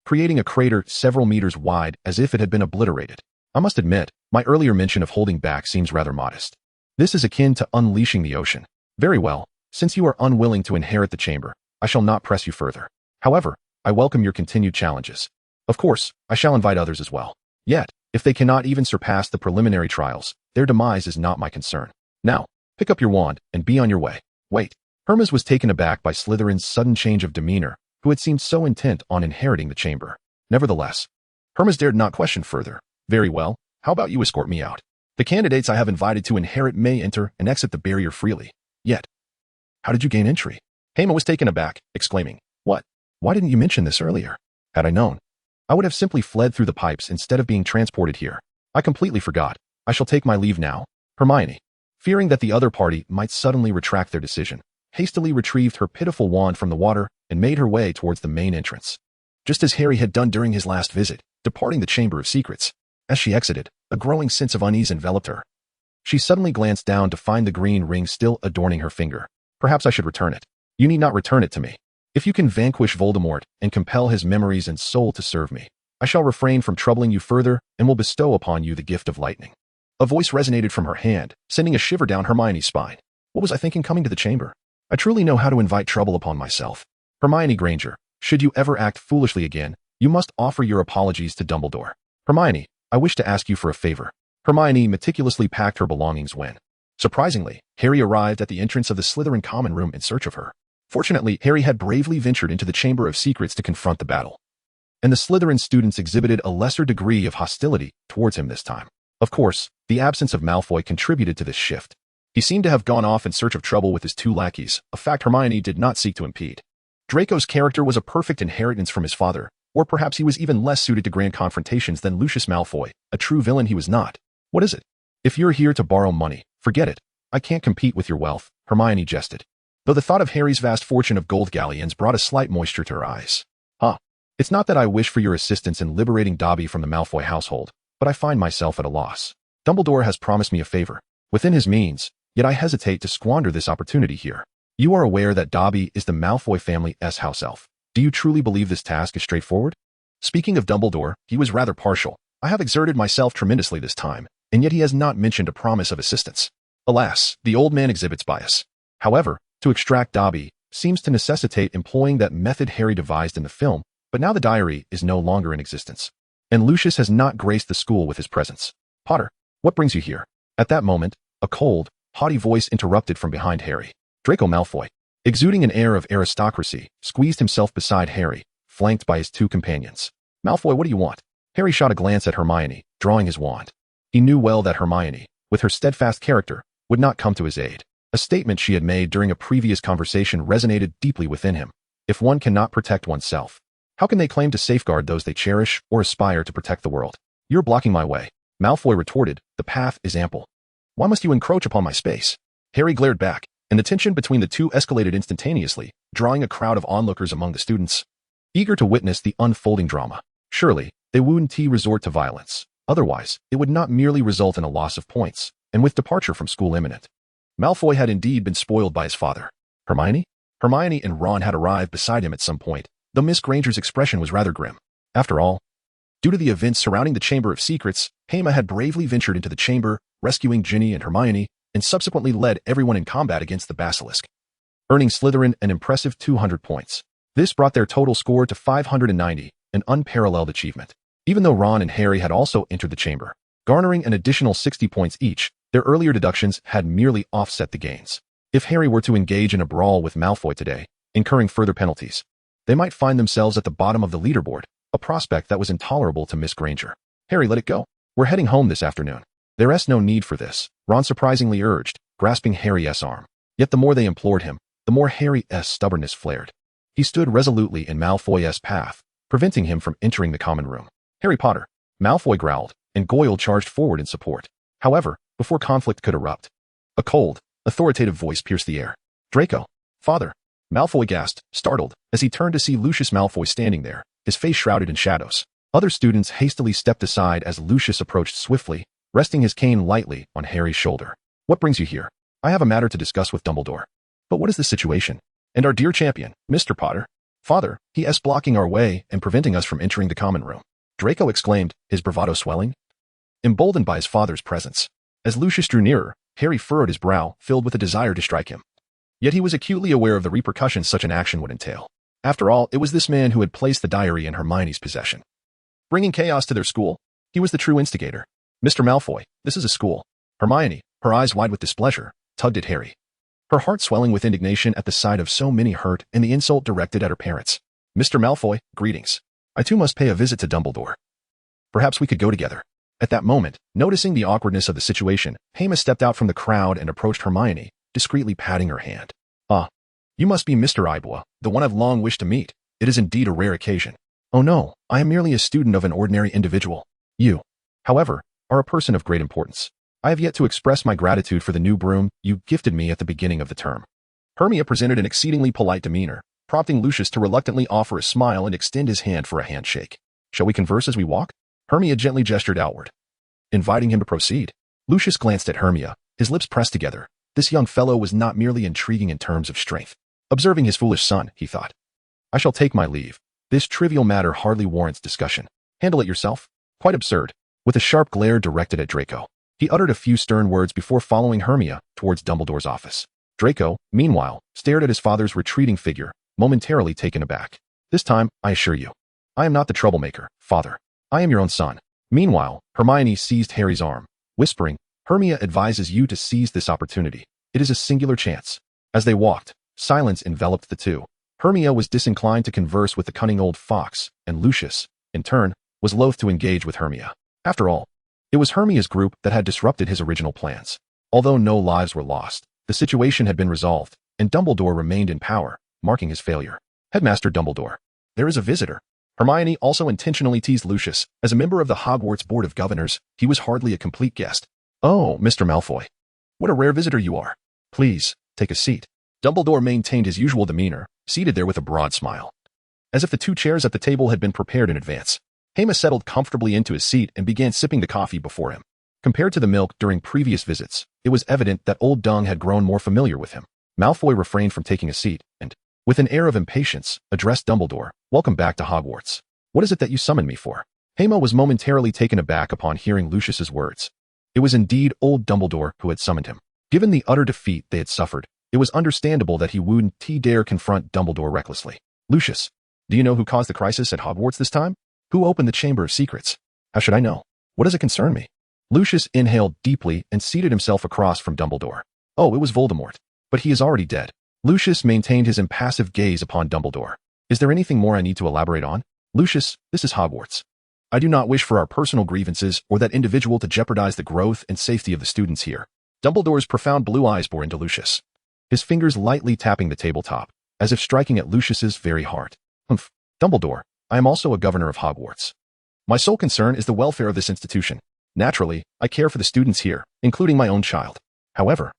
A: creating a crater several meters wide as if it had been obliterated. I must admit, my earlier mention of holding back seems rather modest. This is akin to unleashing the ocean. Very well, since you are unwilling to inherit the chamber, I shall not press you further. However, I welcome your continued challenges. Of course, I shall invite others as well. Yet, if they cannot even surpass the preliminary trials, their demise is not my concern. Now, pick up your wand and be on your way. Wait. Hermes was taken aback by Slytherin's sudden change of demeanor, who had seemed so intent on inheriting the chamber. Nevertheless, Hermes dared not question further. Very well, how about you escort me out? The candidates I have invited to inherit may enter and exit the barrier freely. Yet, how did you gain entry? Hema was taken aback, exclaiming, What? Why didn't you mention this earlier? Had I known, I would have simply fled through the pipes instead of being transported here. I completely forgot. I shall take my leave now. Hermione, fearing that the other party might suddenly retract their decision, hastily retrieved her pitiful wand from the water and made her way towards the main entrance, just as Harry had done during his last visit, departing the Chamber of Secrets. As she exited, a growing sense of unease enveloped her. She suddenly glanced down to find the green ring still adorning her finger. Perhaps I should return it. You need not return it to me. If you can vanquish Voldemort and compel his memories and soul to serve me, I shall refrain from troubling you further and will bestow upon you the gift of lightning. A voice resonated from her hand, sending a shiver down Hermione's spine. What was I thinking coming to the chamber? I truly know how to invite trouble upon myself. Hermione Granger, should you ever act foolishly again, you must offer your apologies to Dumbledore. Hermione, I wish to ask you for a favor. Hermione meticulously packed her belongings when, surprisingly, Harry arrived at the entrance of the Slytherin common room in search of her. Fortunately, Harry had bravely ventured into the Chamber of Secrets to confront the battle, and the Slytherin students exhibited a lesser degree of hostility towards him this time. Of course, the absence of Malfoy contributed to this shift. He seemed to have gone off in search of trouble with his two lackeys, a fact Hermione did not seek to impede. Draco's character was a perfect inheritance from his father, or perhaps he was even less suited to grand confrontations than Lucius Malfoy, a true villain he was not. What is it? If you're here to borrow money, forget it. I can't compete with your wealth, Hermione jested, though the thought of Harry's vast fortune of gold galleons brought a slight moisture to her eyes. It's not that I wish for your assistance in liberating Dobby from the Malfoy household, but I find myself at a loss. Dumbledore has promised me a favor, within his means, yet I hesitate to squander this opportunity here. You are aware that Dobby is the Malfoy family's house elf. Do you truly believe this task is straightforward? Speaking of Dumbledore, he was rather partial. I have exerted myself tremendously this time, and yet he has not mentioned a promise of assistance. Alas, the old man exhibits bias. However, to extract Dobby seems to necessitate employing that method Harry devised in the film, but now the diary is no longer in existence, and Lucius has not graced the school with his presence. Potter, what brings you here? At that moment, a cold, haughty voice interrupted from behind Harry. Draco Malfoy, exuding an air of aristocracy, squeezed himself beside Harry, flanked by his two companions. Malfoy, what do you want? Harry shot a glance at Hermione, drawing his wand. He knew well that Hermione, with her steadfast character, would not come to his aid. A statement she had made during a previous conversation resonated deeply within him. If one cannot protect oneself, how can they claim to safeguard those they cherish or aspire to protect the world? You're blocking my way. Malfoy retorted, the path is ample. Why must you encroach upon my space? Harry glared back, and the tension between the two escalated instantaneously, drawing a crowd of onlookers among the students, eager to witness the unfolding drama. Surely, they wouldn't resort to violence. Otherwise, it would not merely result in a loss of points, and with departure from school imminent. Malfoy had indeed been spoiled by his father. Hermione? Hermione and Ron had arrived beside him at some point, though Miss Granger's expression was rather grim. After all, due to the events surrounding the Chamber of Secrets, Hema had bravely ventured into the chamber, rescuing Ginny and Hermione, and subsequently led everyone in combat against the basilisk, earning Slytherin an impressive 200 points. This brought their total score to 590, an unparalleled achievement. Even though Ron and Harry had also entered the chamber, garnering an additional 60 points each, their earlier deductions had merely offset the gains. If Harry were to engage in a brawl with Malfoy today, incurring further penalties, they might find themselves at the bottom of the leaderboard, a prospect that was intolerable to Miss Granger. Harry, let it go. We're heading home this afternoon. There's no need for this, Ron surprisingly urged, grasping Harry's arm. Yet the more they implored him, the more Harry's stubbornness flared. He stood resolutely in Malfoy's path, preventing him from entering the common room. Harry Potter, Malfoy growled, and Goyle charged forward in support. However, before conflict could erupt, a cold, authoritative voice pierced the air. Draco, father, Malfoy gasped, startled, as he turned to see Lucius Malfoy standing there, his face shrouded in shadows. Other students hastily stepped aside as Lucius approached swiftly, resting his cane lightly on Harry's shoulder. What brings you here? I have a matter to discuss with Dumbledore. But what is the situation? And our dear champion, Mr. Potter? Father, he is blocking our way and preventing us from entering the common room. Draco exclaimed, his bravado swelling. Emboldened by his father's presence. As Lucius drew nearer, Harry furrowed his brow, filled with a desire to strike him. Yet he was acutely aware of the repercussions such an action would entail. After all, it was this man who had placed the diary in Hermione's possession. Bringing chaos to their school, he was the true instigator. Mr. Malfoy, this is a school. Hermione, her eyes wide with displeasure, tugged at Harry. Her heart swelling with indignation at the sight of so many hurt and the insult directed at her parents. Mr. Malfoy, greetings. I too must pay a visit to Dumbledore. Perhaps we could go together. At that moment, noticing the awkwardness of the situation, Hema stepped out from the crowd and approached Hermione, discreetly patting her hand. Ah, you must be Mr. Ibua, the one I've long wished to meet. It is indeed a rare occasion. Oh no, I am merely a student of an ordinary individual. You, however, are a person of great importance. I have yet to express my gratitude for the new broom you gifted me at the beginning of the term. Hermia presented an exceedingly polite demeanor, prompting Lucius to reluctantly offer a smile and extend his hand for a handshake. Shall we converse as we walk? Hermia gently gestured outward, inviting him to proceed. Lucius glanced at Hermia, his lips pressed together. This young fellow was not merely intriguing in terms of strength. Observing his foolish son, he thought. I shall take my leave. This trivial matter hardly warrants discussion. Handle it yourself. Quite absurd. With a sharp glare directed at Draco, he uttered a few stern words before following Hermia towards Dumbledore's office. Draco, meanwhile, stared at his father's retreating figure, momentarily taken aback. This time, I assure you, I am not the troublemaker, father. I am your own son. Meanwhile, Hermione seized Harry's arm, whispering, Hermia advises you to seize this opportunity. It is a singular chance. As they walked, silence enveloped the two. Hermia was disinclined to converse with the cunning old fox, and Lucius, in turn, was loath to engage with Hermia. After all, it was Hermia's group that had disrupted his original plans. Although no lives were lost, the situation had been resolved, and Dumbledore remained in power, marking his failure. Headmaster Dumbledore. There is a visitor. Hermione also intentionally teased Lucius. As a member of the Hogwarts Board of Governors, he was hardly a complete guest. Oh, Mr. Malfoy. What a rare visitor you are. Please, take a seat. Dumbledore maintained his usual demeanor, seated there with a broad smile. As if the two chairs at the table had been prepared in advance. Hema settled comfortably into his seat and began sipping the coffee before him. Compared to the milk during previous visits, it was evident that Old Dung had grown more familiar with him. Malfoy refrained from taking a seat and, with an air of impatience, addressed Dumbledore. Welcome back to Hogwarts. What is it that you summoned me for? Hema was momentarily taken aback upon hearing Lucius's words. It was indeed old Dumbledore who had summoned him. Given the utter defeat they had suffered, it was understandable that he wouldn't dare confront Dumbledore recklessly. Lucius, do you know who caused the crisis at Hogwarts this time? Who opened the Chamber of Secrets? How should I know? What does it concern me? Lucius inhaled deeply and seated himself across from Dumbledore. Oh, it was Voldemort. But he is already dead. Lucius maintained his impassive gaze upon Dumbledore. Is there anything more I need to elaborate on? Lucius, this is Hogwarts. I do not wish for our personal grievances or that individual to jeopardize the growth and safety of the students here. Dumbledore's profound blue eyes bore into Lucius, his fingers lightly tapping the tabletop, as if striking at Lucius's very heart. Humph, Dumbledore, I am also a governor of Hogwarts. My sole concern is the welfare of this institution. Naturally, I care for the students here, including my own child. However,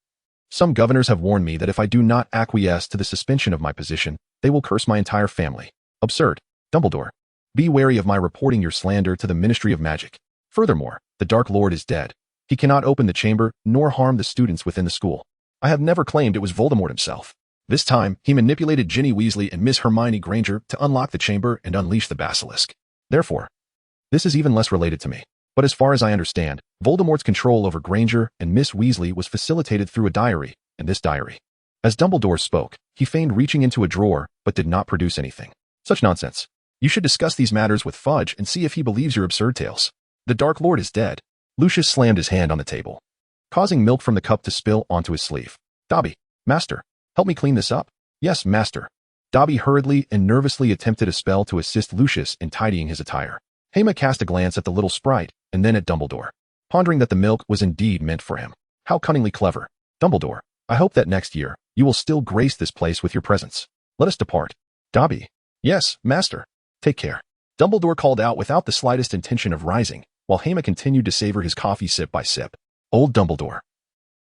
A: some governors have warned me that if I do not acquiesce to the suspension of my position, they will curse my entire family. Absurd. Dumbledore, be wary of my reporting your slander to the Ministry of Magic. Furthermore, the Dark Lord is dead. He cannot open the chamber nor harm the students within the school. I have never claimed it was Voldemort himself. This time, he manipulated Ginny Weasley and Miss Hermione Granger to unlock the chamber and unleash the basilisk. Therefore, this is even less related to me. But as far as I understand, Voldemort's control over Granger and Miss Weasley was facilitated through a diary, and this diary. As Dumbledore spoke, he feigned reaching into a drawer, but did not produce anything. Such nonsense. You should discuss these matters with Fudge and see if he believes your absurd tales. The Dark Lord is dead. Lucius slammed his hand on the table, causing milk from the cup to spill onto his sleeve. Dobby, master, help me clean this up. Yes, master. Dobby hurriedly and nervously attempted a spell to assist Lucius in tidying his attire. Hema cast a glance at the little sprite, and then at Dumbledore, pondering that the milk was indeed meant for him. How cunningly clever. Dumbledore, I hope that next year, you will still grace this place with your presence. Let us depart. Dobby. Yes, master. Take care. Dumbledore called out without the slightest intention of rising, while Hema continued to savor his coffee sip by sip. Old Dumbledore.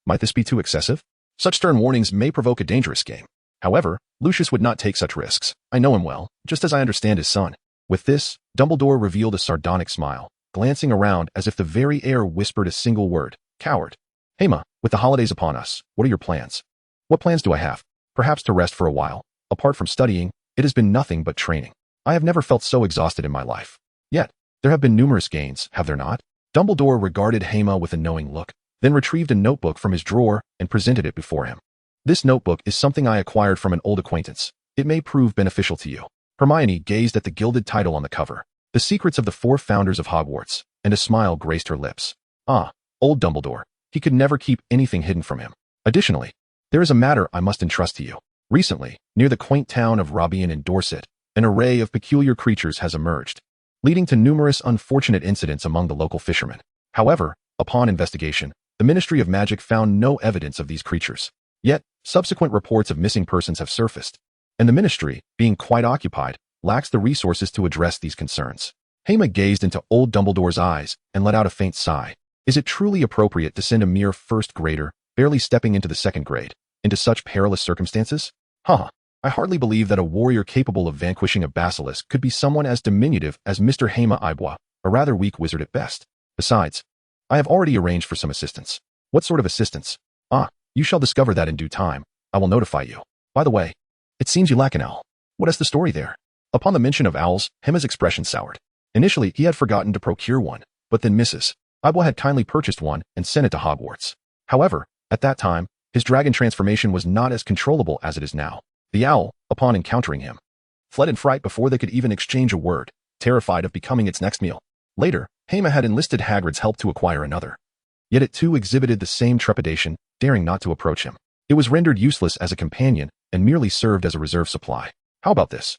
A: Might this be too excessive? Such stern warnings may provoke a dangerous game. However, Lucius would not take such risks. I know him well, just as I understand his son. With this, Dumbledore revealed a sardonic smile, glancing around as if the very air whispered a single word: coward. Hema, with the holidays upon us, what are your plans? What plans do I have? Perhaps to rest for a while. Apart from studying, it has been nothing but training. I have never felt so exhausted in my life. Yet, there have been numerous gains, have there not? Dumbledore regarded Hema with a knowing look, then retrieved a notebook from his drawer and presented it before him. This notebook is something I acquired from an old acquaintance. It may prove beneficial to you. Hermione gazed at the gilded title on the cover, The Secrets of the Four Founders of Hogwarts, and a smile graced her lips. Ah, old Dumbledore. He could never keep anything hidden from him. Additionally, there is a matter I must entrust to you. Recently, near the quaint town of Robian in Dorset, an array of peculiar creatures has emerged, leading to numerous unfortunate incidents among the local fishermen. However, upon investigation, the Ministry of Magic found no evidence of these creatures. Yet, subsequent reports of missing persons have surfaced, and the Ministry, being quite occupied, lacks the resources to address these concerns. Hema gazed into old Dumbledore's eyes and let out a faint sigh. Is it truly appropriate to send a mere first grader, barely stepping into the second grade, into such perilous circumstances? I hardly believe that a warrior capable of vanquishing a basilisk could be someone as diminutive as Mr. Hema Ibois, a rather weak wizard at best. Besides, I have already arranged for some assistance. What sort of assistance? You shall discover that in due time. I will notify you. By the way, it seems you lack an owl. What is the story there? Upon the mention of owls, Hema's expression soured. Initially, he had forgotten to procure one, but then Mrs. Ibois had kindly purchased one and sent it to Hogwarts. However, at that time, his dragon transformation was not as controllable as it is now. The owl, upon encountering him, fled in fright before they could even exchange a word, terrified of becoming its next meal. Later, Hema had enlisted Hagrid's help to acquire another. Yet it too exhibited the same trepidation, daring not to approach him. It was rendered useless as a companion and merely served as a reserve supply. How about this?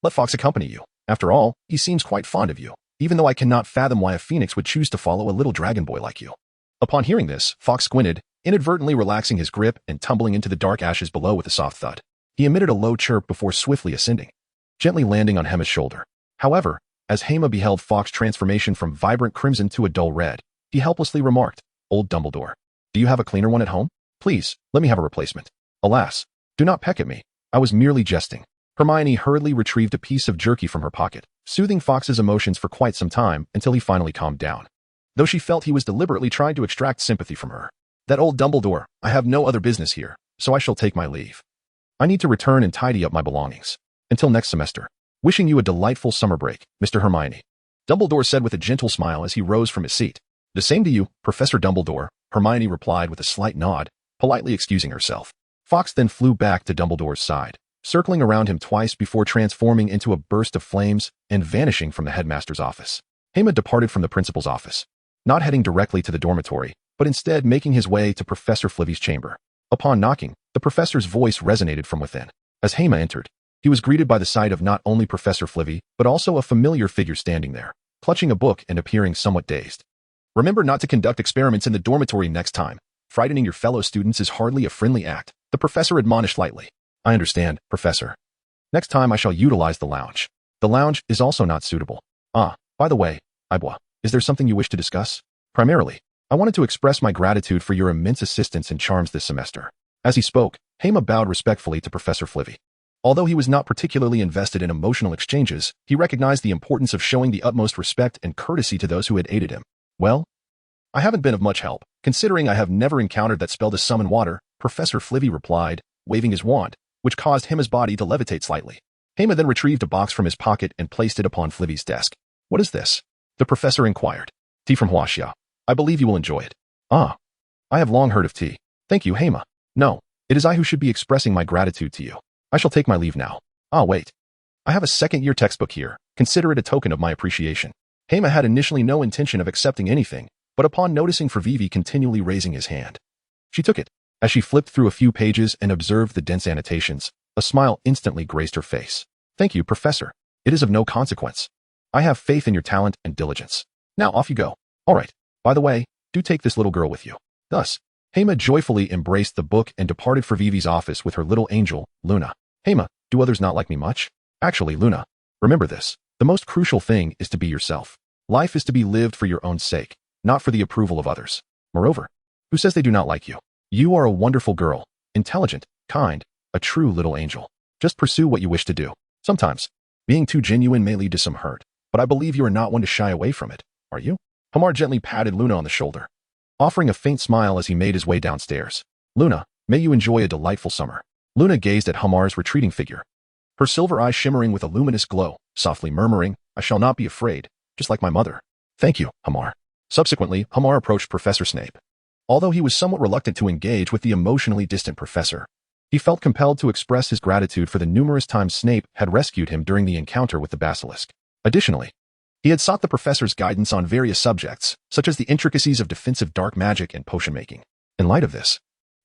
A: Let Fawkes accompany you. After all, he seems quite fond of you, even though I cannot fathom why a phoenix would choose to follow a little dragon boy like you. Upon hearing this, Fawkes squinted, inadvertently relaxing his grip and tumbling into the dark ashes below with a soft thud. He emitted a low chirp before swiftly ascending, gently landing on Hema's shoulder. However, as Hema beheld Fawkes' transformation from vibrant crimson to a dull red, he helplessly remarked, Old Dumbledore, do you have a cleaner one at home? Please, let me have a replacement. Alas, do not peck at me. I was merely jesting. Hermione hurriedly retrieved a piece of jerky from her pocket, soothing Fawkes' emotions for quite some time until he finally calmed down, though she felt he was deliberately trying to extract sympathy from her. That old Dumbledore, I have no other business here, so I shall take my leave. I need to return and tidy up my belongings. Until next semester. Wishing you a delightful summer break, Mr. Hermione. Dumbledore said with a gentle smile as he rose from his seat. The same to you, Professor Dumbledore, Hermione replied with a slight nod, politely excusing herself. Fawkes then flew back to Dumbledore's side, circling around him twice before transforming into a burst of flames and vanishing from the headmaster's office. Hema departed from the principal's office, not heading directly to the dormitory, but instead making his way to Professor Flivvy's chamber. Upon knocking, the professor's voice resonated from within. As Hema entered, he was greeted by the sight of not only Professor Flivvy, but also a familiar figure standing there, clutching a book and appearing somewhat dazed. Remember not to conduct experiments in the dormitory next time. Frightening your fellow students is hardly a friendly act, the professor admonished lightly. I understand, Professor. Next time I shall utilize the lounge. The lounge is also not suitable. By the way, Ibois, is there something you wish to discuss? Primarily, I wanted to express my gratitude for your immense assistance and charms this semester. As he spoke, Hema bowed respectfully to Professor Flivvy. Although he was not particularly invested in emotional exchanges, he recognized the importance of showing the utmost respect and courtesy to those who had aided him. Well, I haven't been of much help, considering I have never encountered that spell to summon water, Professor Flivvy replied, waving his wand, which caused Hema's body to levitate slightly. Hema then retrieved a box from his pocket and placed it upon Flivvy's desk. What is this? The professor inquired. Tea from Huaxia. I believe you will enjoy it. I have long heard of tea. Thank you, Hema. No, it is I who should be expressing my gratitude to you. I shall take my leave now. Wait. I have a second-year textbook here. Consider it a token of my appreciation. Hema had initially no intention of accepting anything, but upon noticing Vivi continually raising his hand, she took it. As she flipped through a few pages and observed the dense annotations, a smile instantly graced her face. Thank you, Professor. It is of no consequence. I have faith in your talent and diligence. Now off you go. All right. By the way, do take this little girl with you. Thus, Hema joyfully embraced the book and departed for Vivi's office with her little angel, Luna. Hema, do others not like me much? Actually, Luna, remember this. The most crucial thing is to be yourself. Life is to be lived for your own sake, not for the approval of others. Moreover, who says they do not like you? You are a wonderful girl, intelligent, kind, a true little angel. Just pursue what you wish to do. Sometimes, being too genuine may lead to some hurt, but I believe you are not one to shy away from it, are you? Hamar gently patted Luna on the shoulder, offering a faint smile as he made his way downstairs. Luna, may you enjoy a delightful summer. Luna gazed at Hamar's retreating figure, her silver eyes shimmering with a luminous glow, softly murmuring, I shall not be afraid, just like my mother. Thank you, Hamar. Subsequently, Hamar approached Professor Snape. Although he was somewhat reluctant to engage with the emotionally distant professor, he felt compelled to express his gratitude for the numerous times Snape had rescued him during the encounter with the basilisk. Additionally, he had sought the professor's guidance on various subjects, such as the intricacies of defensive dark magic and potion making. In light of this,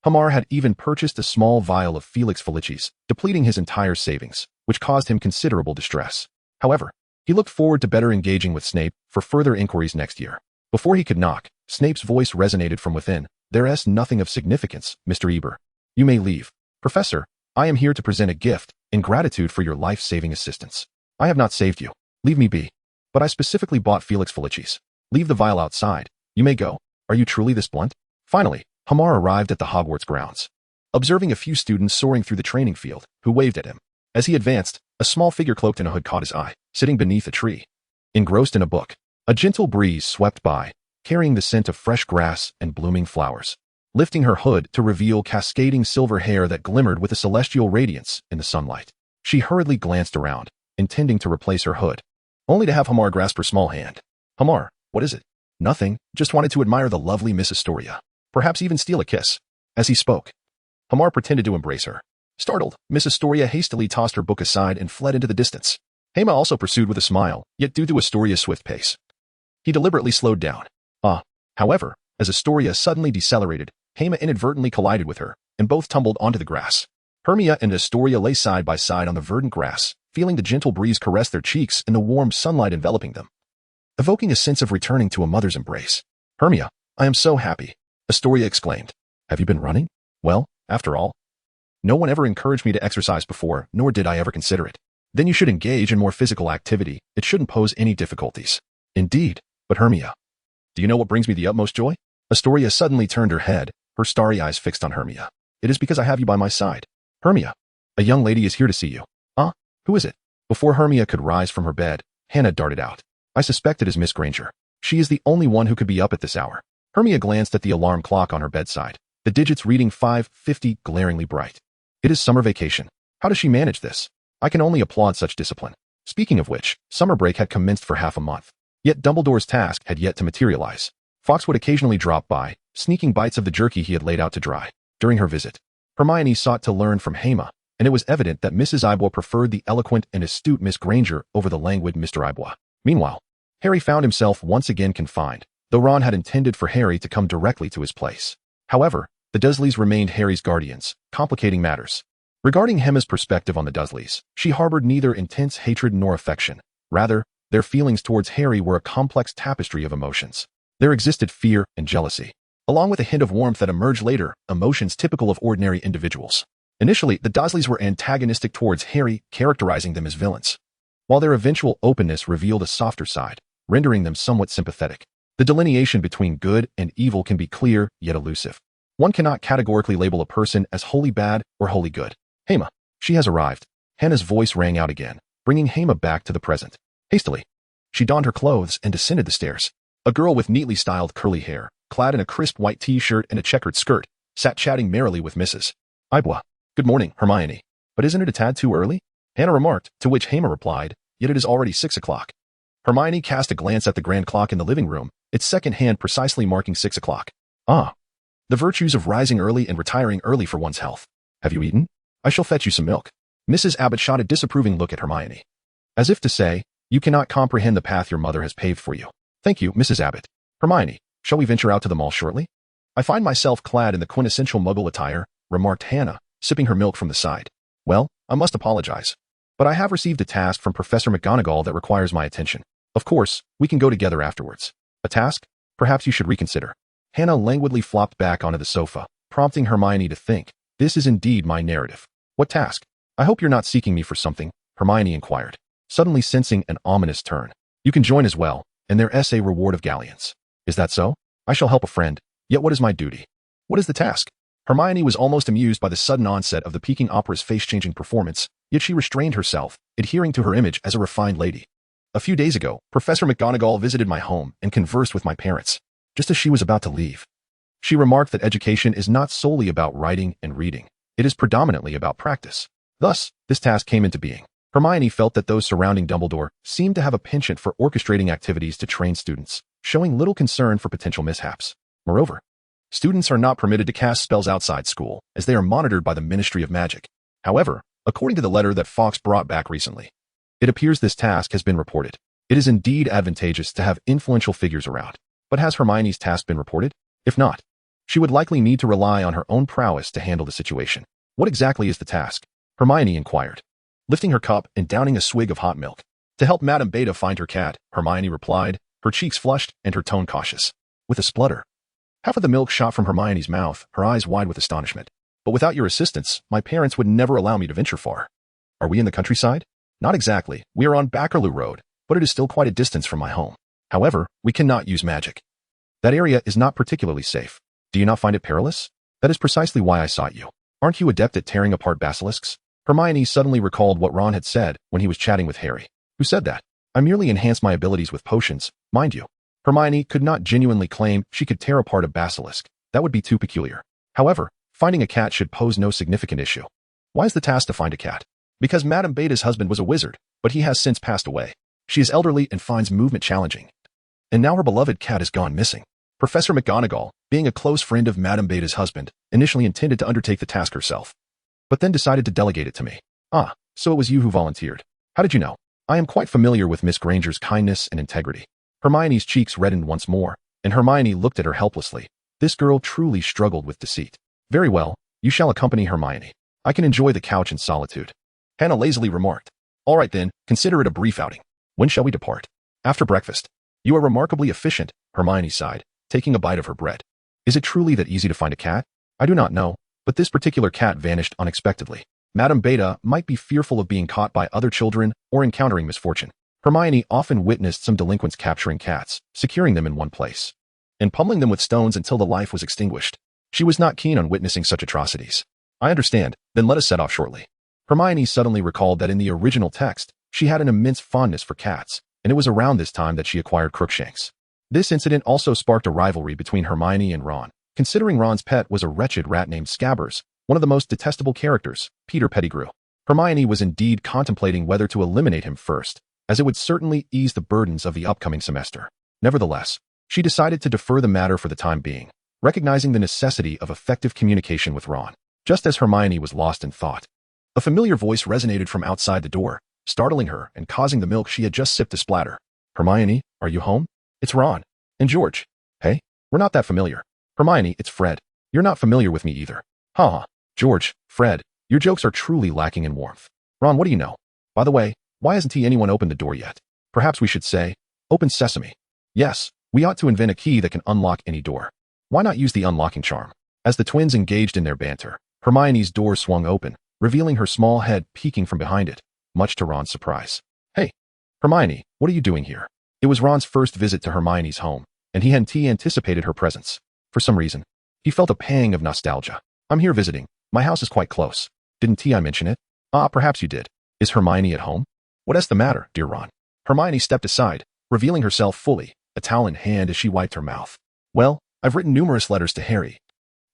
A: Hamar had even purchased a small vial of Felix Felicis, depleting his entire savings, which caused him considerable distress. However, he looked forward to better engaging with Snape for further inquiries next year. Before he could knock, Snape's voice resonated from within. There's nothing of significance, Mr. Eber. You may leave. Professor, I am here to present a gift in gratitude for your life-saving assistance. I have not saved you. Leave me be. But I specifically bought Felix Felicis. Leave the vial outside. You may go. Are you truly this blunt? Finally, Hamar arrived at the Hogwarts grounds, observing a few students soaring through the training field, who waved at him. As he advanced, a small figure cloaked in a hood caught his eye, sitting beneath a tree. Engrossed in a book, a gentle breeze swept by, carrying the scent of fresh grass and blooming flowers, lifting her hood to reveal cascading silver hair that glimmered with a celestial radiance in the sunlight. She hurriedly glanced around, intending to replace her hood, only to have Hamar grasp her small hand. Hamar, what is it? Nothing, just wanted to admire the lovely Miss Astoria. Perhaps even steal a kiss. As he spoke, Hamar pretended to embrace her. Startled, Miss Astoria hastily tossed her book aside and fled into the distance. Hema also pursued with a smile, yet due to Astoria's swift pace, he deliberately slowed down. However, as Astoria suddenly decelerated, Hema inadvertently collided with her, and both tumbled onto the grass. Hermione and Astoria lay side by side on the verdant grass, feeling the gentle breeze caress their cheeks and the warm sunlight enveloping them, evoking a sense of returning to a mother's embrace. Hermione, I am so happy, Astoria exclaimed. Have you been running? Well, after all, no one ever encouraged me to exercise before, nor did I ever consider it. Then you should engage in more physical activity. It shouldn't pose any difficulties. Indeed, but Hermione, do you know what brings me the utmost joy? Astoria suddenly turned her head, her starry eyes fixed on Hermione. It is because I have you by my side. Hermione, a young lady is here to see you. Who is it? Before Hermione could rise from her bed, Hannah darted out. I suspect it is Miss Granger. She is the only one who could be up at this hour. Hermione glanced at the alarm clock on her bedside, the digits reading 5:50 glaringly bright. It is summer vacation. How does she manage this? I can only applaud such discipline. Speaking of which, summer break had commenced for half a month. Yet Dumbledore's task had yet to materialize. Fox would occasionally drop by, sneaking bites of the jerky he had laid out to dry. During her visit, Hermione sought to learn from Hema, and it was evident that Mrs. Ibois preferred the eloquent and astute Miss Granger over the languid Mr. Ibois. Meanwhile, Harry found himself once again confined, though Ron had intended for Harry to come directly to his place. However, the Dursleys remained Harry's guardians, complicating matters. Regarding Hema's perspective on the Dursleys, she harbored neither intense hatred nor affection. Rather, their feelings towards Harry were a complex tapestry of emotions. There existed fear and jealousy, along with a hint of warmth that emerged later, emotions typical of ordinary individuals. Initially, the Dursleys were antagonistic towards Harry, characterizing them as villains, while their eventual openness revealed a softer side, rendering them somewhat sympathetic. The delineation between good and evil can be clear, yet elusive. One cannot categorically label a person as wholly bad or wholly good. Hema, she has arrived. Hannah's voice rang out again, bringing Hema back to the present. Hastily, she donned her clothes and descended the stairs. A girl with neatly styled curly hair, clad in a crisp white t-shirt and a checkered skirt, sat chatting merrily with Mrs. Ibois. Good morning, Hermione. But isn't it a tad too early? Hannah remarked, to which Hema replied, yet it is already 6 o'clock. Hermione cast a glance at the grand clock in the living room, its second hand precisely marking 6 o'clock. The virtues of rising early and retiring early for one's health. Have you eaten? I shall fetch you some milk. Mrs. Abbott shot a disapproving look at Hermione, as if to say, you cannot comprehend the path your mother has paved for you. Thank you, Mrs. Abbott. Hermione, shall we venture out to the mall shortly? I find myself clad in the quintessential muggle attire, remarked Hannah, sipping her milk from the side. Well, I must apologize, but I have received a task from Professor McGonagall that requires my attention. Of course, we can go together afterwards. A task? Perhaps you should reconsider. Hannah languidly flopped back onto the sofa, prompting Hermione to think, this is indeed my narrative. What task? I hope you're not seeking me for something, Hermione inquired, suddenly sensing an ominous turn. You can join as well, and there is a reward of galleons. Is that so? I shall help a friend, yet what is my duty? What is the task? Hermione was almost amused by the sudden onset of the peaking opera's face-changing performance, yet she restrained herself, adhering to her image as a refined lady. A few days ago, Professor McGonagall visited my home and conversed with my parents, just as she was about to leave. She remarked that education is not solely about writing and reading. It is predominantly about practice. Thus, this task came into being. Hermione felt that those surrounding Dumbledore seemed to have a penchant for orchestrating activities to train students, showing little concern for potential mishaps. Moreover, students are not permitted to cast spells outside school, as they are monitored by the Ministry of Magic. However, according to the letter that Fawkes brought back recently, it appears this task has been reported. It is indeed advantageous to have influential figures around. But has Hermione's task been reported? If not, she would likely need to rely on her own prowess to handle the situation. What exactly is the task? Hermione inquired, lifting her cup and downing a swig of hot milk. To help Madame Beta find her cat, Hermione replied, her cheeks flushed and her tone cautious. With a splutter, half of the milk shot from Hermione's mouth, her eyes wide with astonishment. But without your assistance, my parents would never allow me to venture far. Are we in the countryside? Not exactly. We are on Backerloo Road, but it is still quite a distance from my home. However, we cannot use magic. That area is not particularly safe. Do you not find it perilous? That is precisely why I sought you. Aren't you adept at tearing apart basilisks? Hermione suddenly recalled what Ron had said when he was chatting with Harry. Who said that? I merely enhanced my abilities with potions, mind you. Hermione could not genuinely claim she could tear apart a basilisk. That would be too peculiar. However, finding a cat should pose no significant issue. Why is the task to find a cat? Because Madame Beta's husband was a wizard, but he has since passed away. She is elderly and finds movement challenging. And now her beloved cat has gone missing. Professor McGonagall, being a close friend of Madame Beta's husband, initially intended to undertake the task herself, but then decided to delegate it to me. Ah, so it was you who volunteered. How did you know? I am quite familiar with Miss Granger's kindness and integrity. Hermione's cheeks reddened once more, and Hermione looked at her helplessly. This girl truly struggled with deceit. Very well, you shall accompany Hermione. I can enjoy the couch in solitude. Hannah lazily remarked. All right then, consider it a brief outing. When shall we depart? After breakfast. You are remarkably efficient, Hermione sighed, taking a bite of her bread. Is it truly that easy to find a cat? I do not know, but this particular cat vanished unexpectedly. Madame Beta might be fearful of being caught by other children or encountering misfortune. Hermione often witnessed some delinquents capturing cats, securing them in one place, and pummeling them with stones until the life was extinguished. She was not keen on witnessing such atrocities. I understand, then let us set off shortly. Hermione suddenly recalled that in the original text, she had an immense fondness for cats, and it was around this time that she acquired Crookshanks. This incident also sparked a rivalry between Hermione and Ron. Considering Ron's pet was a wretched rat named Scabbers, one of the most detestable characters, Peter Pettigrew. Hermione was indeed contemplating whether to eliminate him first, as it would certainly ease the burdens of the upcoming semester. Nevertheless, she decided to defer the matter for the time being, recognizing the necessity of effective communication with Ron. Just as Hermione was lost in thought, a familiar voice resonated from outside the door, startling her and causing the milk she had just sipped to splatter. Hermione, are you home? It's Ron. And George. Hey, we're not that familiar. Hermione, it's Fred. You're not familiar with me either. Haha. George, Fred, your jokes are truly lacking in warmth. Ron, what do you know? By the way, why hasn't anyone opened the door yet? Perhaps we should say, open sesame. Yes, we ought to invent a key that can unlock any door. Why not use the unlocking charm? As the twins engaged in their banter, Hermione's door swung open, revealing her small head peeking from behind it, much to Ron's surprise. Hey, Hermione, what are you doing here? It was Ron's first visit to Hermione's home, and he hadn't anticipated her presence. For some reason, he felt a pang of nostalgia. I'm here visiting. My house is quite close. Didn't I mention it? Ah, perhaps you did. Is Hermione at home? What's the matter, dear Ron? Hermione stepped aside, revealing herself fully, a towel in hand as she wiped her mouth. Well, I've written numerous letters to Harry,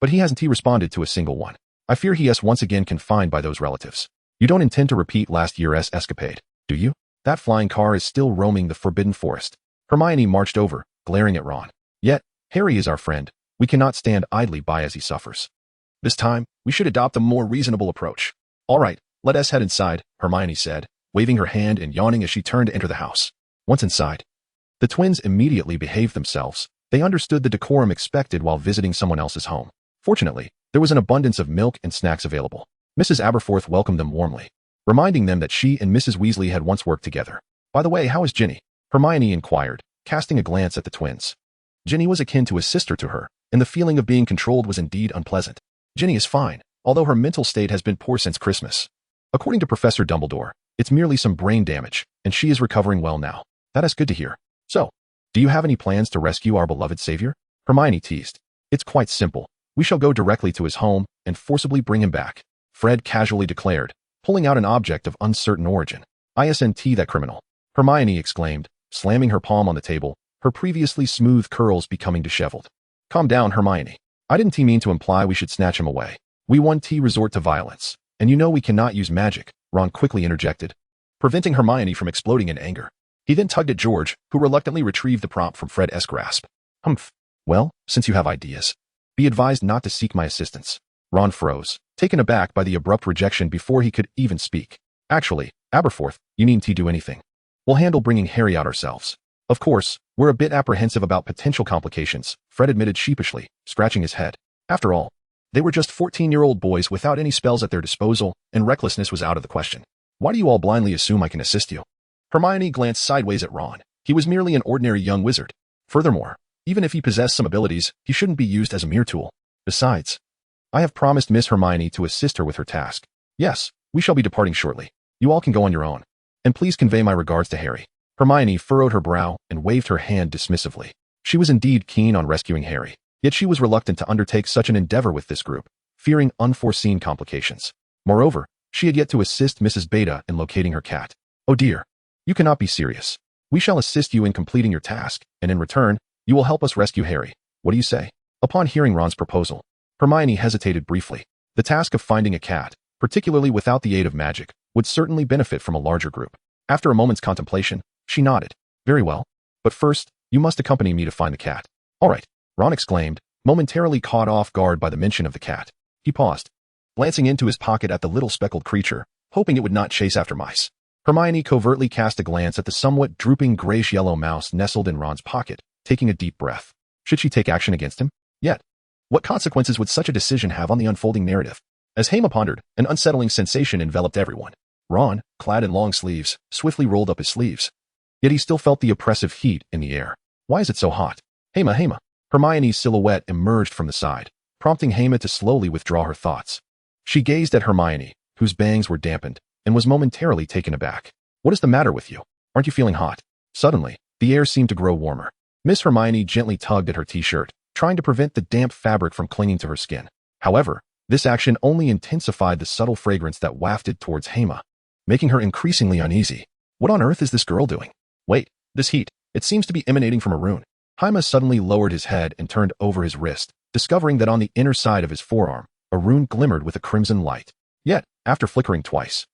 A: but he hasn't responded to a single one. I fear he is once again confined by those relatives. You don't intend to repeat last year's escapade, do you? That flying car is still roaming the Forbidden Forest. Hermione marched over, glaring at Ron. Yet, Harry is our friend. We cannot stand idly by as he suffers. This time, we should adopt a more reasonable approach. All right, let us head inside, Hermione said, waving her hand and yawning as she turned to enter the house. Once inside, the twins immediately behaved themselves. They understood the decorum expected while visiting someone else's home. Fortunately, there was an abundance of milk and snacks available. Mrs. Aberforth welcomed them warmly, reminding them that she and Mrs. Weasley had once worked together. By the way, how is Ginny? Hermione inquired, casting a glance at the twins. Ginny was akin to a sister to her, and the feeling of being controlled was indeed unpleasant. Ginny is fine, although her mental state has been poor since Christmas. According to Professor Dumbledore, it's merely some brain damage, and she is recovering well now. That is good to hear. So, do you have any plans to rescue our beloved savior? Hermione teased. It's quite simple. We shall go directly to his home and forcibly bring him back, Fred casually declared, pulling out an object of uncertain origin. "Isn't that criminal?" Hermione exclaimed, slamming her palm on the table, her previously smooth curls becoming disheveled. "Calm down, Hermione. I didn't mean to imply we should snatch him away. We won't resort to violence, and you know we cannot use magic," Ron quickly interjected, preventing Hermione from exploding in anger. He then tugged at George, who reluctantly retrieved the prompt from Fred's grasp. "Humph. Well, since you have ideas, be advised not to seek my assistance." Ron froze, taken aback by the abrupt rejection before he could even speak. "Actually, Aberforth, you needn't do anything. We'll handle bringing Harry out ourselves." "Of course, we're a bit apprehensive about potential complications," Fred admitted sheepishly, scratching his head. After all, they were just 14-year-old boys without any spells at their disposal, and recklessness was out of the question. "Why do you all blindly assume I can assist you?" Hermione glanced sideways at Ron. He was merely an ordinary young wizard. Furthermore, even if he possessed some abilities, he shouldn't be used as a mere tool. Besides, I have promised Miss Hermione to assist her with her task. Yes, we shall be departing shortly. You all can go on your own. And please convey my regards to Harry. Hermione furrowed her brow and waved her hand dismissively. She was indeed keen on rescuing Harry, yet she was reluctant to undertake such an endeavor with this group, fearing unforeseen complications. Moreover, she had yet to assist Mrs. Beta in locating her cat. "Oh dear. You cannot be serious. We shall assist you in completing your task, and in return, you will help us rescue Harry. What do you say?" Upon hearing Ron's proposal, Hermione hesitated briefly. The task of finding a cat, particularly without the aid of magic, would certainly benefit from a larger group. After a moment's contemplation, she nodded. "Very well. But first, you must accompany me to find the cat." "All right," Ron exclaimed, momentarily caught off guard by the mention of the cat. He paused, glancing into his pocket at the little speckled creature, hoping it would not chase after mice. Hermione covertly cast a glance at the somewhat drooping grayish-yellow mouse nestled in Ron's pocket, taking a deep breath. Should she take action against him? Yet, what consequences would such a decision have on the unfolding narrative? As Hema pondered, an unsettling sensation enveloped everyone. Ron, clad in long sleeves, swiftly rolled up his sleeves. Yet he still felt the oppressive heat in the air. "Why is it so hot?" Hema. Hermione's silhouette emerged from the side, prompting Hema to slowly withdraw her thoughts. She gazed at Hermione, whose bangs were dampened, and was momentarily taken aback. "What is the matter with you? Aren't you feeling hot?" Suddenly, the air seemed to grow warmer. Miss Hermione gently tugged at her t-shirt, trying to prevent the damp fabric from clinging to her skin. However, this action only intensified the subtle fragrance that wafted towards Hema, making her increasingly uneasy. What on earth is this girl doing? Wait, this heat, it seems to be emanating from a rune. Hema suddenly lowered his head and turned over his wrist, discovering that on the inner side of his forearm, a rune glimmered with a crimson light. Yet, after flickering twice,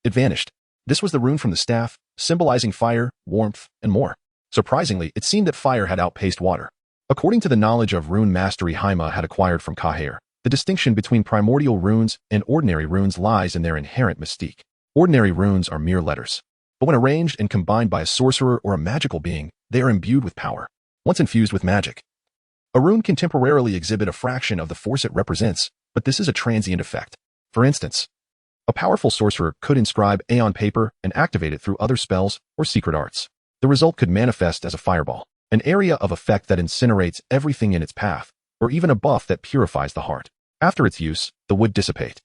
A: it vanished. This was the rune from the staff, symbolizing fire, warmth, and more. Surprisingly, it seemed that fire had outpaced water. According to the knowledge of rune mastery Hema had acquired from Cahair, the distinction between primordial runes and ordinary runes lies in their inherent mystique. Ordinary runes are mere letters, but when arranged and combined by a sorcerer or a magical being, they are imbued with power. Once infused with magic, a rune can temporarily exhibit a fraction of the force it represents, but this is a transient effect. For instance, a powerful sorcerer could inscribe A on paper and activate it through other spells or secret arts. The result could manifest as a fireball, an area of effect that incinerates everything in its path, or even a buff that purifies the heart. After its use, the would dissipate,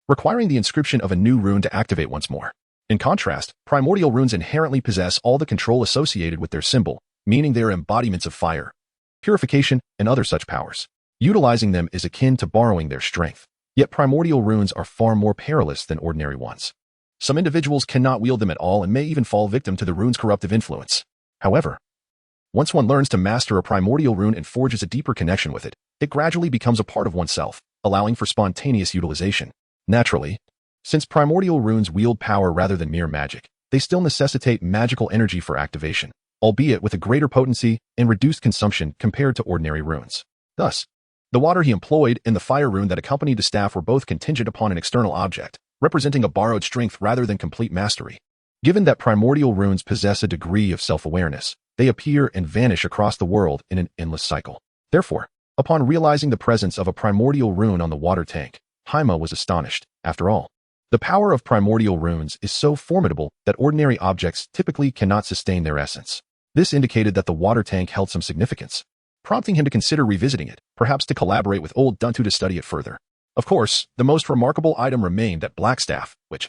A: requiring the inscription of a new rune to activate once more. In contrast, primordial runes inherently possess all the control associated with their symbol, meaning they are embodiments of fire, purification, and other such powers. Utilizing them is akin to borrowing their strength. Yet primordial runes are far more perilous than ordinary ones. Some individuals cannot wield them at all and may even fall victim to the rune's corruptive influence. However, once one learns to master a primordial rune and forges a deeper connection with it, it gradually becomes a part of oneself, allowing for spontaneous utilization. Naturally, since primordial runes wield power rather than mere magic, they still necessitate magical energy for activation, albeit with a greater potency and reduced consumption compared to ordinary runes. Thus, the water he employed and the fire rune that accompanied the staff were both contingent upon an external object, representing a borrowed strength rather than complete mastery. Given that primordial runes possess a degree of self-awareness, they appear and vanish across the world in an endless cycle. Therefore, upon realizing the presence of a primordial rune on the water tank, Hema was astonished. After all, the power of primordial runes is so formidable that ordinary objects typically cannot sustain their essence. This indicated that the water tank held some significance, prompting him to consider revisiting it, perhaps to collaborate with old Duntu to study it further. Of course, the most remarkable item remained that Blackstaff, which,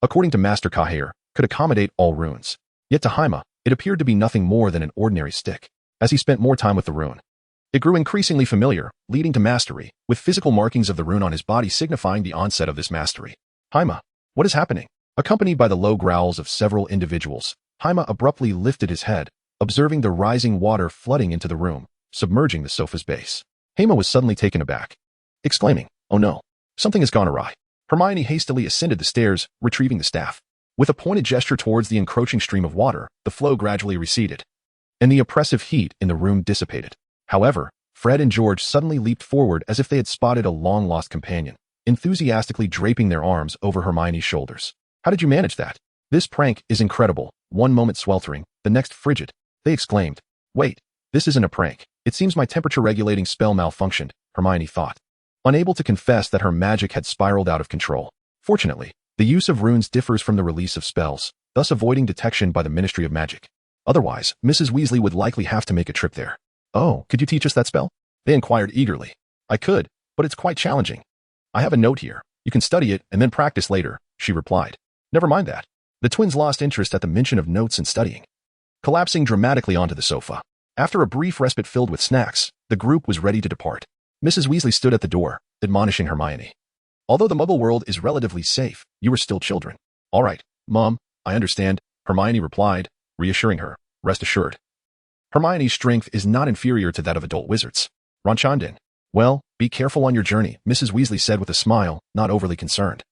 A: according to Master Cahair, could accommodate all runes. Yet to Hema, it appeared to be nothing more than an ordinary stick. As he spent more time with the rune, It grew increasingly familiar, leading to mastery, with physical markings of the rune on his body signifying the onset of this mastery. Hema, what is happening? Accompanied by the low growls of several individuals, Hema abruptly lifted his head, observing the rising water flooding into the room, submerging the sofa's base. Hema was suddenly taken aback, exclaiming, "Oh no, something has gone awry." Hermione hastily ascended the stairs, retrieving the staff. With a pointed gesture towards the encroaching stream of water, the flow gradually receded, and the oppressive heat in the room dissipated. However, Fred and George suddenly leaped forward as if they had spotted a long-lost companion, enthusiastically draping their arms over Hermione's shoulders. "How did you manage that? This prank is incredible." One moment sweltering, the next frigid, they exclaimed. "Wait, this isn't a prank. It seems my temperature-regulating spell malfunctioned," Hermione thought, unable to confess that her magic had spiraled out of control. Fortunately, the use of runes differs from the release of spells, thus avoiding detection by the Ministry of Magic. Otherwise, Mrs. Weasley would likely have to make a trip there. "Oh, could you teach us that spell?" they inquired eagerly. "I could, but it's quite challenging. I have a note here. You can study it and then practice later," she replied. "Never mind that." The twins lost interest at the mention of notes and studying. Collapsing dramatically onto the sofa. After a brief respite filled with snacks, the group was ready to depart. Mrs. Weasley stood at the door, admonishing Hermione. "Although the Muggle world is relatively safe, you are still children." "All right, Mom, I understand," Hermione replied, reassuring her. "Rest assured. Hermione's strength is not inferior to that of adult wizards." Ron chimed in. "Well, be careful on your journey," Mrs. Weasley said with a smile, not overly concerned.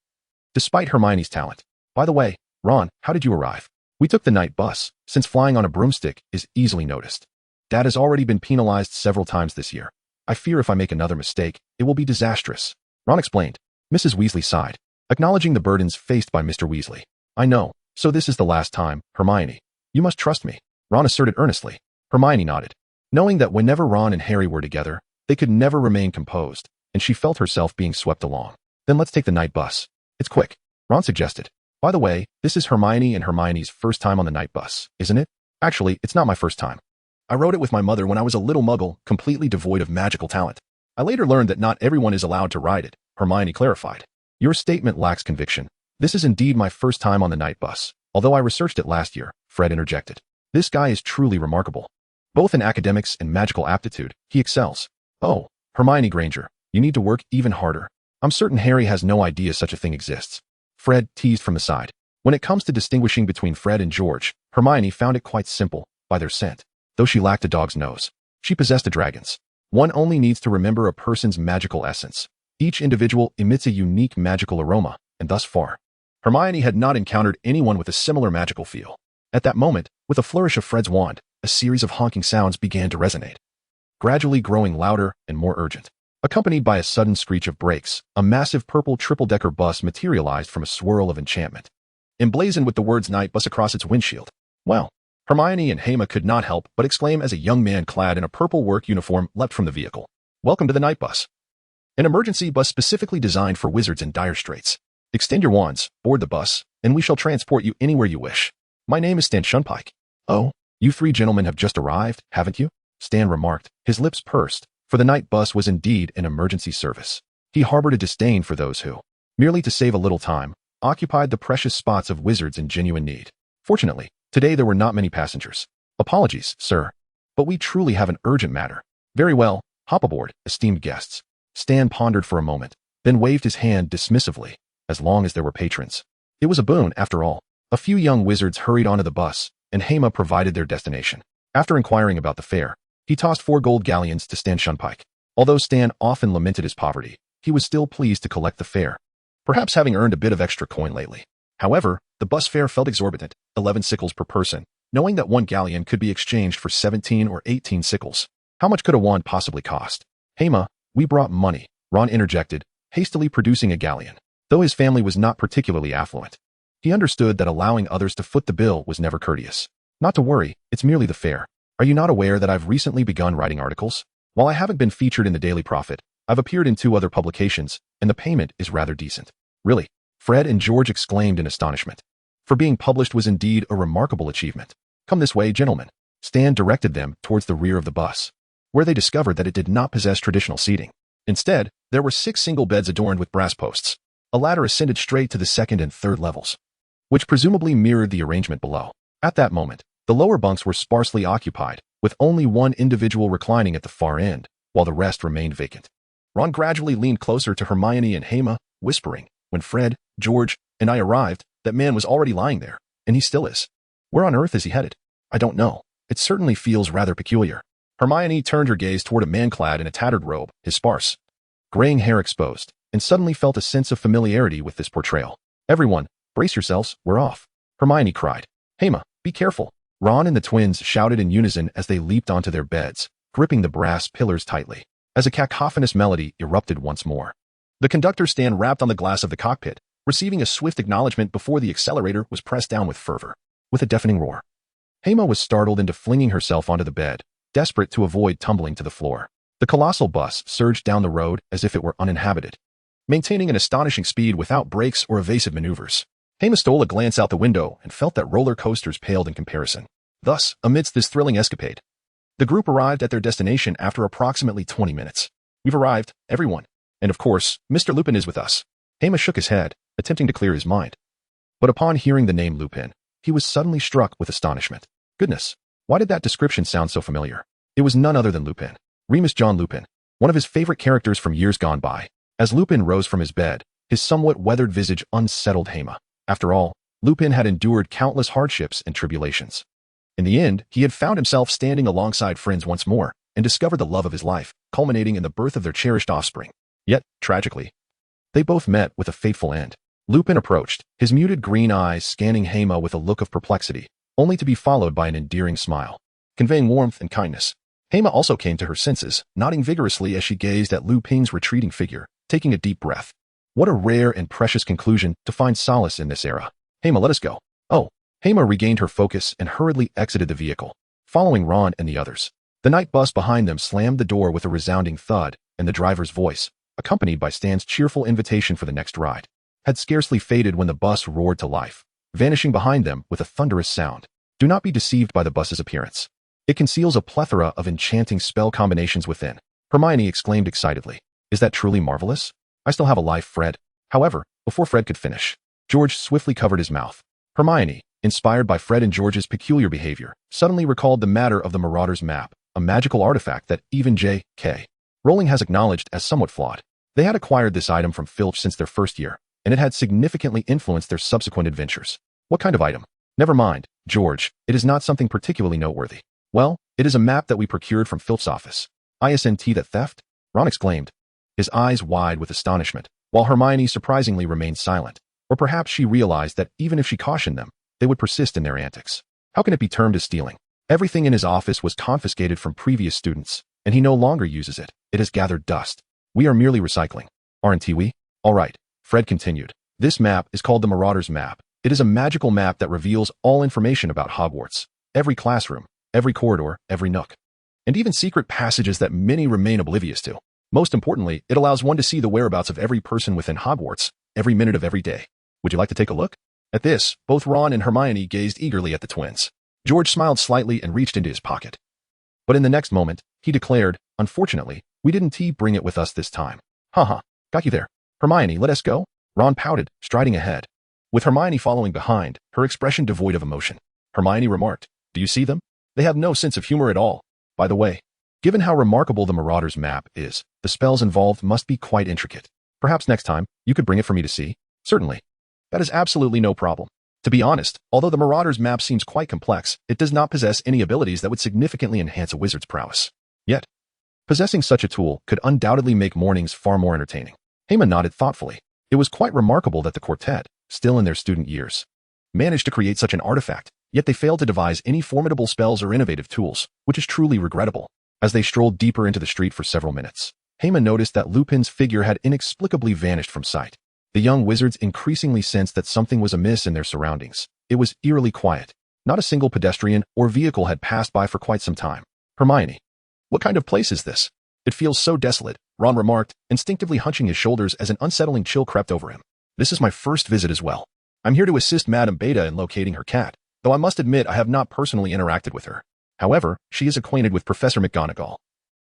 A: Despite Hermione's talent. "By the way, Ron, how did you arrive?" "We took the night bus, since flying on a broomstick is easily noticed. Dad has already been penalized several times this year. I fear if I make another mistake, it will be disastrous," Ron explained. Mrs. Weasley sighed, acknowledging the burdens faced by Mr. Weasley. "I know, so this is the last time, Hermione. You must trust me," Ron asserted earnestly. Hermione nodded, knowing that whenever Ron and Harry were together, they could never remain composed, and she felt herself being swept along. "Then let's take the night bus. It's quick," Ron suggested. "By the way, this is Hermione and Hermione's first time on the night bus, isn't it?" "Actually, it's not my first time. I rode it with my mother when I was a little muggle, completely devoid of magical talent. I later learned that not everyone is allowed to ride it," Hermione clarified. "Your statement lacks conviction. This is indeed my first time on the night bus, although I researched it last year," Fred interjected. "This guy is truly remarkable. Both in academics and magical aptitude, he excels." "Oh, Hermione Granger, you need to work even harder. I'm certain Harry has no idea such a thing exists," Fred teased from the side. When it comes to distinguishing between Fred and George, Hermione found it quite simple, by their scent. Though she lacked a dog's nose, she possessed a dragon's. One only needs to remember a person's magical essence. Each individual emits a unique magical aroma, and thus far, Hermione had not encountered anyone with a similar magical feel. At that moment, with a flourish of Fred's wand, a series of honking sounds began to resonate, gradually growing louder and more urgent. Accompanied by a sudden screech of brakes, a massive purple triple-decker bus materialized from a swirl of enchantment, emblazoned with the words "Night Bus" across its windshield. "Well," Hermione and Hema could not help but exclaim as a young man clad in a purple work uniform leapt from the vehicle. "Welcome to the Night Bus, an emergency bus specifically designed for wizards in dire straits. Extend your wands, board the bus, and we shall transport you anywhere you wish. My name is Stan Shunpike." "Oh, you three gentlemen have just arrived, haven't you?" Stan remarked, his lips pursed, for the night bus was indeed an emergency service. He harbored a disdain for those who, merely to save a little time, occupied the precious spots of wizards in genuine need. Fortunately, today there were not many passengers. "Apologies, sir, but we truly have an urgent matter." "Very well, hop aboard, esteemed guests." Stan pondered for a moment, then waved his hand dismissively, as long as there were patrons. It was a boon, after all. A few young wizards hurried onto the bus, and Hema provided their destination. After inquiring about the fare, he tossed 4 gold galleons to Stan Shunpike. Although Stan often lamented his poverty, he was still pleased to collect the fare, perhaps having earned a bit of extra coin lately. However, the bus fare felt exorbitant, 11 sickles per person, knowing that 1 galleon could be exchanged for 17 or 18 sickles. How much could a wand possibly cost? "Hema, we brought money," Ron interjected, hastily producing a galleon. Though his family was not particularly affluent, he understood that allowing others to foot the bill was never courteous. "Not to worry, it's merely the fare. Are you not aware that I've recently begun writing articles? While I haven't been featured in the Daily Prophet, I've appeared in 2 other publications, and the payment is rather decent." "Really?" Fred and George exclaimed in astonishment. For being published was indeed a remarkable achievement. "Come this way, gentlemen." Stan directed them towards the rear of the bus, where they discovered that it did not possess traditional seating. Instead, there were 6 single beds adorned with brass posts. A ladder ascended straight to the 2nd and 3rd levels, which presumably mirrored the arrangement below. At that moment, the lower bunks were sparsely occupied, with only one individual reclining at the far end, while the rest remained vacant. Ron gradually leaned closer to Hermione and Hema, whispering, "When Fred, George, and I arrived, that man was already lying there, and he still is. Where on earth is he headed? I don't know. It certainly feels rather peculiar." Hermione turned her gaze toward a man clad in a tattered robe, his sparse, graying hair exposed, and suddenly felt a sense of familiarity with this portrayal. "Everyone, brace yourselves, we're off," Hermione cried. "Hema, be careful." Ron and the twins shouted in unison as they leaped onto their beds, gripping the brass pillars tightly, as a cacophonous melody erupted once more. The conductor's stand rapped on the glass of the cockpit, receiving a swift acknowledgement before the accelerator was pressed down with fervor. With a deafening roar, Hema was startled into flinging herself onto the bed, desperate to avoid tumbling to the floor. The colossal bus surged down the road as if it were uninhabited, maintaining an astonishing speed without brakes or evasive maneuvers. Hema stole a glance out the window and felt that roller coasters paled in comparison. Thus, amidst this thrilling escapade, the group arrived at their destination after approximately 20 minutes. "We've arrived, everyone. And of course, Mr. Lupin is with us." Hema shook his head, attempting to clear his mind. But upon hearing the name Lupin, he was suddenly struck with astonishment. Goodness, why did that description sound so familiar? It was none other than Lupin. Remus John Lupin, one of his favorite characters from years gone by. As Lupin rose from his bed, his somewhat weathered visage unsettled Hema. After all, Lupin had endured countless hardships and tribulations. In the end, he had found himself standing alongside friends once more and discovered the love of his life, culminating in the birth of their cherished offspring. Yet, tragically, they both met with a fateful end. Lupin approached, his muted green eyes scanning Hema with a look of perplexity, only to be followed by an endearing smile, conveying warmth and kindness. Hema also came to her senses, nodding vigorously as she gazed at Lupin's retreating figure, taking a deep breath. What a rare and precious conclusion to find solace in this era. "Hema, let us go." "Oh." Hema regained her focus and hurriedly exited the vehicle, following Ron and the others. The night bus behind them slammed the door with a resounding thud, and the driver's voice, accompanied by Stan's cheerful invitation for the next ride, had scarcely faded when the bus roared to life, vanishing behind them with a thunderous sound. Do not be deceived by the bus's appearance. It conceals a plethora of enchanting spell combinations within. Hermione exclaimed excitedly. "Is that truly marvelous? I still have a life, Fred." However, before Fred could finish, George swiftly covered his mouth. Hermione, inspired by Fred and George's peculiar behavior, suddenly recalled the matter of the Marauder's map, a magical artifact that even J.K. Rowling has acknowledged as somewhat flawed. They had acquired this item from Filch since their first year, and it had significantly influenced their subsequent adventures. "What kind of item?" "Never mind, George, it is not something particularly noteworthy." "Well, it is a map that we procured from Filch's office." "Isn't that theft?" Ron exclaimed, his eyes wide with astonishment, while Hermione surprisingly remained silent. Or perhaps she realized that even if she cautioned them, they would persist in their antics. How can it be termed as stealing? Everything in his office was confiscated from previous students, and he no longer uses it. It has gathered dust. We are merely recycling. Aren't we? All right, Fred continued. This map is called the Marauder's Map. It is a magical map that reveals all information about Hogwarts. Every classroom, every corridor, every nook, and even secret passages that many remain oblivious to. Most importantly, it allows one to see the whereabouts of every person within Hogwarts, every minute of every day. Would you like to take a look? At this, both Ron and Hermione gazed eagerly at the twins. George smiled slightly and reached into his pocket. But in the next moment, he declared, "Unfortunately, we didn't bring it with us this time." "Haha, got you there. Hermione, let us go." Ron pouted, striding ahead, with Hermione following behind, her expression devoid of emotion. Hermione remarked, "Do you see them? They have no sense of humor at all. By the way, given how remarkable the Marauder's map is, the spells involved must be quite intricate. Perhaps next time, you could bring it for me to see?" "Certainly. That is absolutely no problem. To be honest, although the Marauder's map seems quite complex, it does not possess any abilities that would significantly enhance a wizard's prowess. Yet, possessing such a tool could undoubtedly make mornings far more entertaining." Hema nodded thoughtfully. It was quite remarkable that the quartet, still in their student years, managed to create such an artifact, yet they failed to devise any formidable spells or innovative tools, which is truly regrettable. As they strolled deeper into the street for several minutes, Hema noticed that Lupin's figure had inexplicably vanished from sight. The young wizards increasingly sensed that something was amiss in their surroundings. It was eerily quiet. Not a single pedestrian or vehicle had passed by for quite some time. "Hermione, what kind of place is this? It feels so desolate," Ron remarked, instinctively hunching his shoulders as an unsettling chill crept over him. "This is my first visit as well. I'm here to assist Madame Beta in locating her cat, though I must admit I have not personally interacted with her. However, she is acquainted with Professor McGonagall.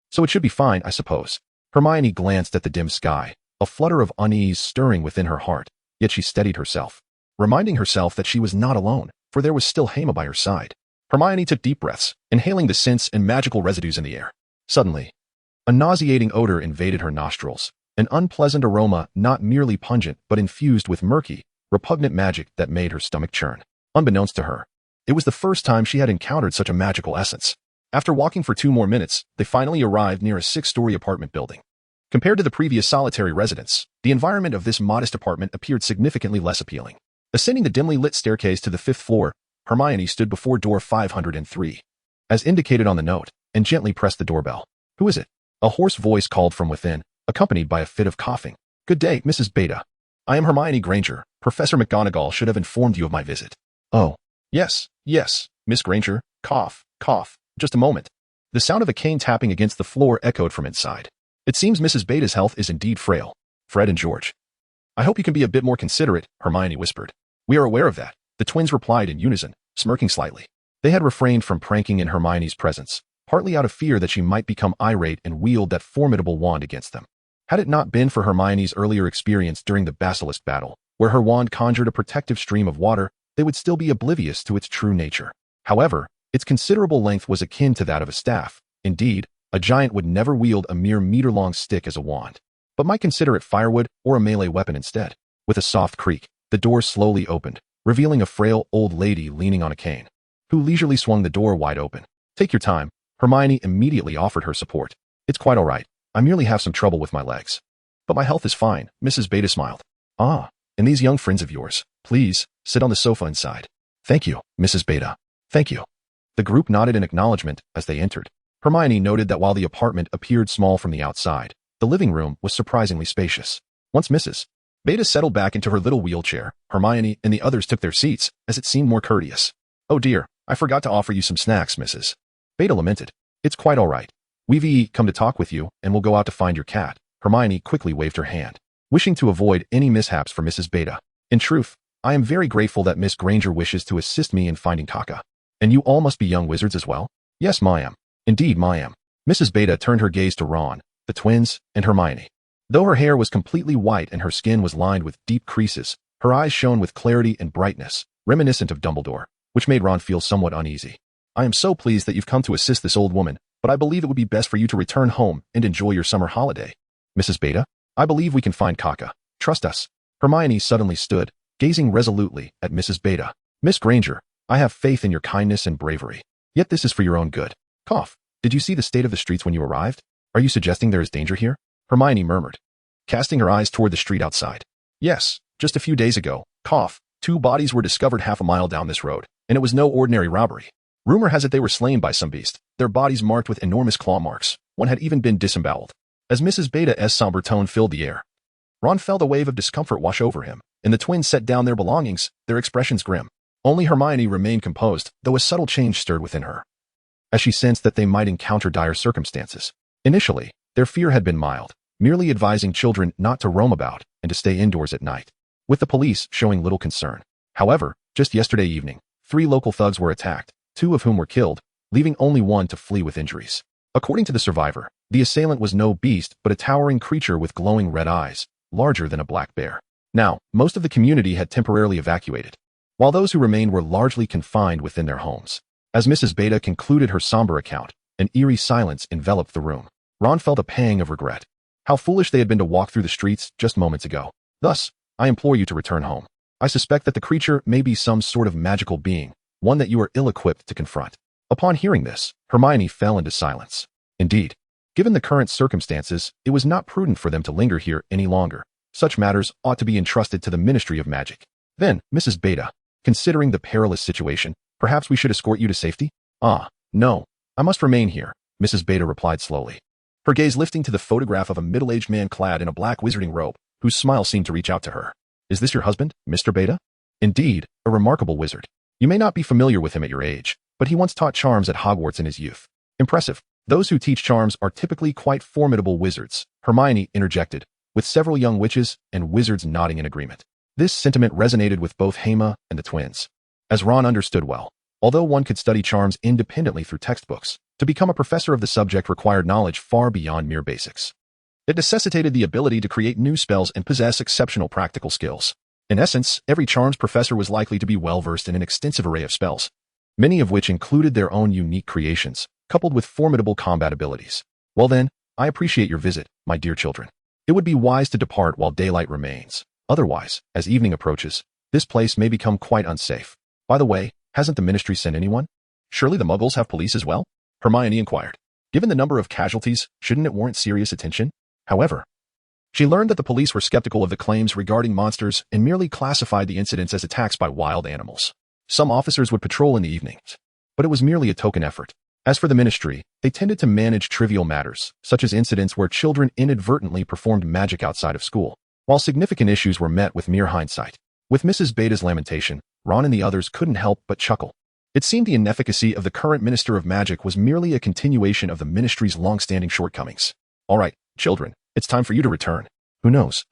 A: So it should be fine, I suppose." Hermione glanced at the dim sky, a flutter of unease stirring within her heart, yet she steadied herself, reminding herself that she was not alone, for there was still Hema by her side. Hermione took deep breaths, inhaling the scents and magical residues in the air. Suddenly, A nauseating odor invaded her nostrils, an unpleasant aroma not merely pungent but infused with murky, repugnant magic that made her stomach churn. Unbeknownst to her, it was the first time she had encountered such a magical essence. After walking for 2 more minutes, they finally arrived near a 6-story apartment building. Compared to the previous solitary residence, the environment of this modest apartment appeared significantly less appealing. Ascending the dimly lit staircase to the 5th floor, Hermione stood before door 503, as indicated on the note, and gently pressed the doorbell. "Who is it?" A hoarse voice called from within, accompanied by a fit of coughing. "Good day, Mrs. Beta. I am Hermione Granger. Professor McGonagall should have informed you of my visit." "Oh, yes, Miss Granger. Cough, cough. Just a moment." The sound of a cane tapping against the floor echoed from inside. "It seems Mrs. Beta's health is indeed frail. Fred and George." "I hope you can be a bit more considerate," Hermione whispered. "We are aware of that," the twins replied in unison, smirking slightly. They had refrained from pranking in Hermione's presence, partly out of fear that she might become irate and wield that formidable wand against them. Had it not been for Hermione's earlier experience during the basilisk battle, where her wand conjured a protective stream of water, they would still be oblivious to its true nature. However, its considerable length was akin to that of a staff. Indeed, a giant would never wield a mere meter-long stick as a wand, but might consider it firewood or a melee weapon instead. With a soft creak, the door slowly opened, revealing a frail old lady leaning on a cane, who leisurely swung the door wide open. "Take your time," Hermione immediately offered her support. "It's quite all right. I merely have some trouble with my legs. But my health is fine," Mrs. Beta smiled. "Ah, and these young friends of yours, please, sit on the sofa inside." "Thank you, Mrs. Beta. Thank you." The group nodded in acknowledgement as they entered. Hermione noted that while the apartment appeared small from the outside, the living room was surprisingly spacious. Once Mrs. Beta settled back into her little wheelchair, Hermione and the others took their seats, as it seemed more courteous. "Oh dear, I forgot to offer you some snacks, Mrs. Beta lamented. "It's quite all right. We've come to talk with you, and we'll go out to find your cat." Hermione quickly waved her hand, wishing to avoid any mishaps for Mrs. Beta. "In truth, I am very grateful that Miss Granger wishes to assist me in finding Kaka. And you all must be young wizards as well?" "Yes, ma'am. Indeed, ma'am." Mrs. Beta turned her gaze to Ron, the twins, and Hermione. Though her hair was completely white and her skin was lined with deep creases, her eyes shone with clarity and brightness, reminiscent of Dumbledore, which made Ron feel somewhat uneasy. "I am so pleased that you've come to assist this old woman, but I believe it would be best for you to return home and enjoy your summer holiday. Mrs. Beta, I believe we can find Kaka. Trust us." Hermione suddenly stood, gazing resolutely at Mrs. Beta. "Miss Granger, I have faith in your kindness and bravery. Yet this is for your own good." Cough. "Did you see the state of the streets when you arrived? Are you suggesting there is danger here?" Hermione murmured, casting her eyes toward the street outside. "Yes, just a few days ago, cough, 2 bodies were discovered half a mile down this road, and it was no ordinary robbery. Rumor has it they were slain by some beast, their bodies marked with enormous claw marks. One had even been disemboweled." As Mrs. Beta's somber tone filled the air, Ron felt a wave of discomfort wash over him, and the twins set down their belongings, their expressions grim. Only Hermione remained composed, though a subtle change stirred within her, as she sensed that they might encounter dire circumstances. Initially, their fear had been mild, merely advising children not to roam about and to stay indoors at night, with the police showing little concern. However, just yesterday evening, 3 local thugs were attacked, 2 of whom were killed, leaving only one to flee with injuries. According to the survivor, the assailant was no beast but a towering creature with glowing red eyes, larger than a black bear. Now, most of the community had temporarily evacuated, while those who remained were largely confined within their homes. As Mrs. Beta concluded her somber account, an eerie silence enveloped the room. Ron felt a pang of regret. How foolish they had been to walk through the streets just moments ago. "Thus, I implore you to return home. I suspect that the creature may be some sort of magical being, one that you are ill-equipped to confront." Upon hearing this, Hermione fell into silence. Indeed, given the current circumstances, it was not prudent for them to linger here any longer. Such matters ought to be entrusted to the Ministry of Magic. Then, "Mrs. Beta, considering the perilous situation, perhaps we should escort you to safety?" "Ah, no. I must remain here," Mrs. Beta replied slowly, her gaze lifting to the photograph of a middle-aged man clad in a black wizarding robe, whose smile seemed to reach out to her. "Is this your husband, Mr. Beta?" "Indeed, a remarkable wizard. You may not be familiar with him at your age, but he once taught charms at Hogwarts in his youth." "Impressive. Those who teach charms are typically quite formidable wizards," Hermione interjected, with several young witches and wizards nodding in agreement. This sentiment resonated with both Hema and the twins. As Ron understood well, although one could study charms independently through textbooks, to become a professor of the subject required knowledge far beyond mere basics. It necessitated the ability to create new spells and possess exceptional practical skills. In essence, every charms professor was likely to be well-versed in an extensive array of spells, many of which included their own unique creations, coupled with formidable combat abilities. "Well then, I appreciate your visit, my dear children. It would be wise to depart while daylight remains. Otherwise, as evening approaches, this place may become quite unsafe. By the way, hasn't the ministry sent anyone? Surely the Muggles have police as well? Hermione inquired. Given the number of casualties, shouldn't it warrant serious attention? However, she learned that the police were skeptical of the claims regarding monsters and merely classified the incidents as attacks by wild animals. Some officers would patrol in the evenings, but it was merely a token effort. As for the ministry, they tended to manage trivial matters, such as incidents where children inadvertently performed magic outside of school, while significant issues were met with mere hindsight. With Mrs. Beta's lamentation, Ron and the others couldn't help but chuckle. It seemed the inefficacy of the current Minister of Magic was merely a continuation of the ministry's long-standing shortcomings. All right, children, it's time for you to return. Who knows?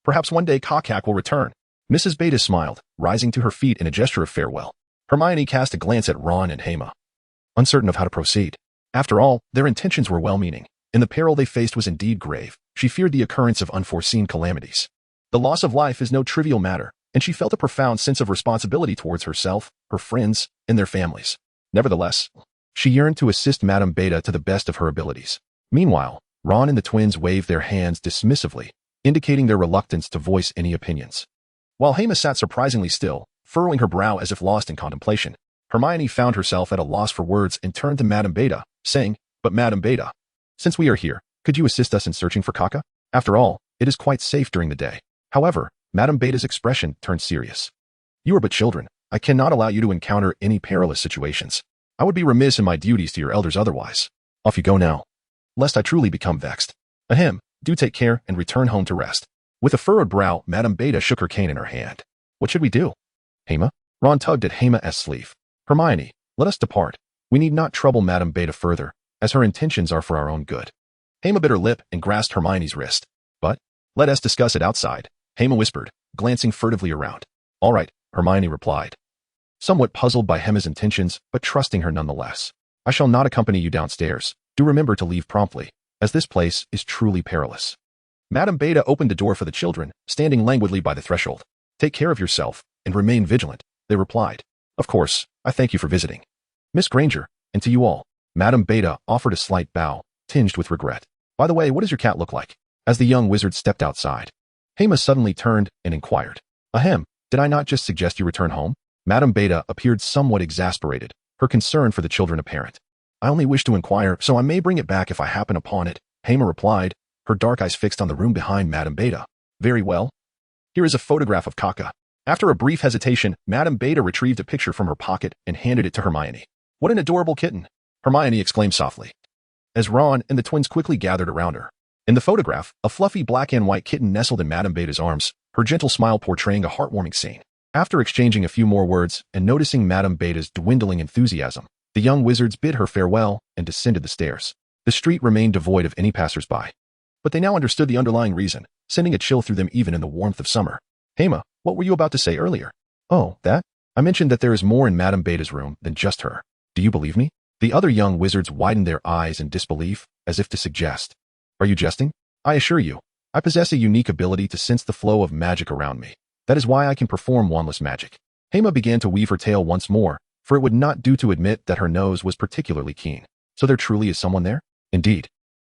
A: Perhaps one day Cockhack will return. Mrs. Beta smiled, rising to her feet in a gesture of farewell. Hermione cast a glance at Ron and Hema, uncertain of how to proceed. After all, their intentions were well-meaning, and the peril they faced was indeed grave. She feared the occurrence of unforeseen calamities. The loss of life is no trivial matter, and she felt a profound sense of responsibility towards herself, her friends, and their families. Nevertheless, she yearned to assist Madame Beta to the best of her abilities. Meanwhile, Ron and the twins waved their hands dismissively, indicating their reluctance to voice any opinions. While Hema sat surprisingly still, furrowing her brow as if lost in contemplation, Hermione found herself at a loss for words and turned to Madame Beta, saying, "But Madame Beta, since we are here, could you assist us in searching for Kaka? After all, it is quite safe during the day." However, Madame Beta's expression turned serious. "You are but children. I cannot allow you to encounter any perilous situations. I would be remiss in my duties to your elders otherwise. Off you go now, lest I truly become vexed. Ahem, do take care and return home to rest." With a furrowed brow, Madame Beta shook her cane in her hand. "What should we do?" "Hema?" Ron tugged at Hema's sleeve. "Hermione, let us depart. We need not trouble Madame Beta further, as her intentions are for our own good." Hema bit her lip and grasped Hermione's wrist. "But let us discuss it outside," Hema whispered, glancing furtively around. "All right," Hermione replied, somewhat puzzled by Hema's intentions, but trusting her nonetheless. "I shall not accompany you downstairs. Do remember to leave promptly, as this place is truly perilous." Madame Beta opened the door for the children, standing languidly by the threshold. "Take care of yourself, and remain vigilant," they replied. "Of course, I thank you for visiting, Miss Granger, and to you all." Madame Beta offered a slight bow, tinged with regret. "By the way, what does your cat look like?" As the young wizard stepped outside, Hema suddenly turned and inquired. "Ahem, did I not just suggest you return home?" Madame Beta appeared somewhat exasperated, her concern for the children apparent. "I only wish to inquire, so I may bring it back if I happen upon it," Hema replied, her dark eyes fixed on the room behind Madame Beta. "Very well. Here is a photograph of Kaka." After a brief hesitation, Madame Beta retrieved a picture from her pocket and handed it to Hermione. "What an adorable kitten!" Hermione exclaimed softly, as Ron and the twins quickly gathered around her. In the photograph, a fluffy black and white kitten nestled in Madame Beta's arms, her gentle smile portraying a heartwarming scene. After exchanging a few more words and noticing Madame Beta's dwindling enthusiasm, the young wizards bid her farewell and descended the stairs. The street remained devoid of any passers-by, but they now understood the underlying reason, sending a chill through them even in the warmth of summer. "Hema, what were you about to say earlier?" "Oh, that? I mentioned that there is more in Madame Beta's room than just her. Do you believe me?" The other young wizards widened their eyes in disbelief, as if to suggest, "Are you jesting?" "I assure you, I possess a unique ability to sense the flow of magic around me. That is why I can perform wandless magic." Hema began to weave her tale once more, for it would not do to admit that her nose was particularly keen. "So there truly is someone there?" "Indeed.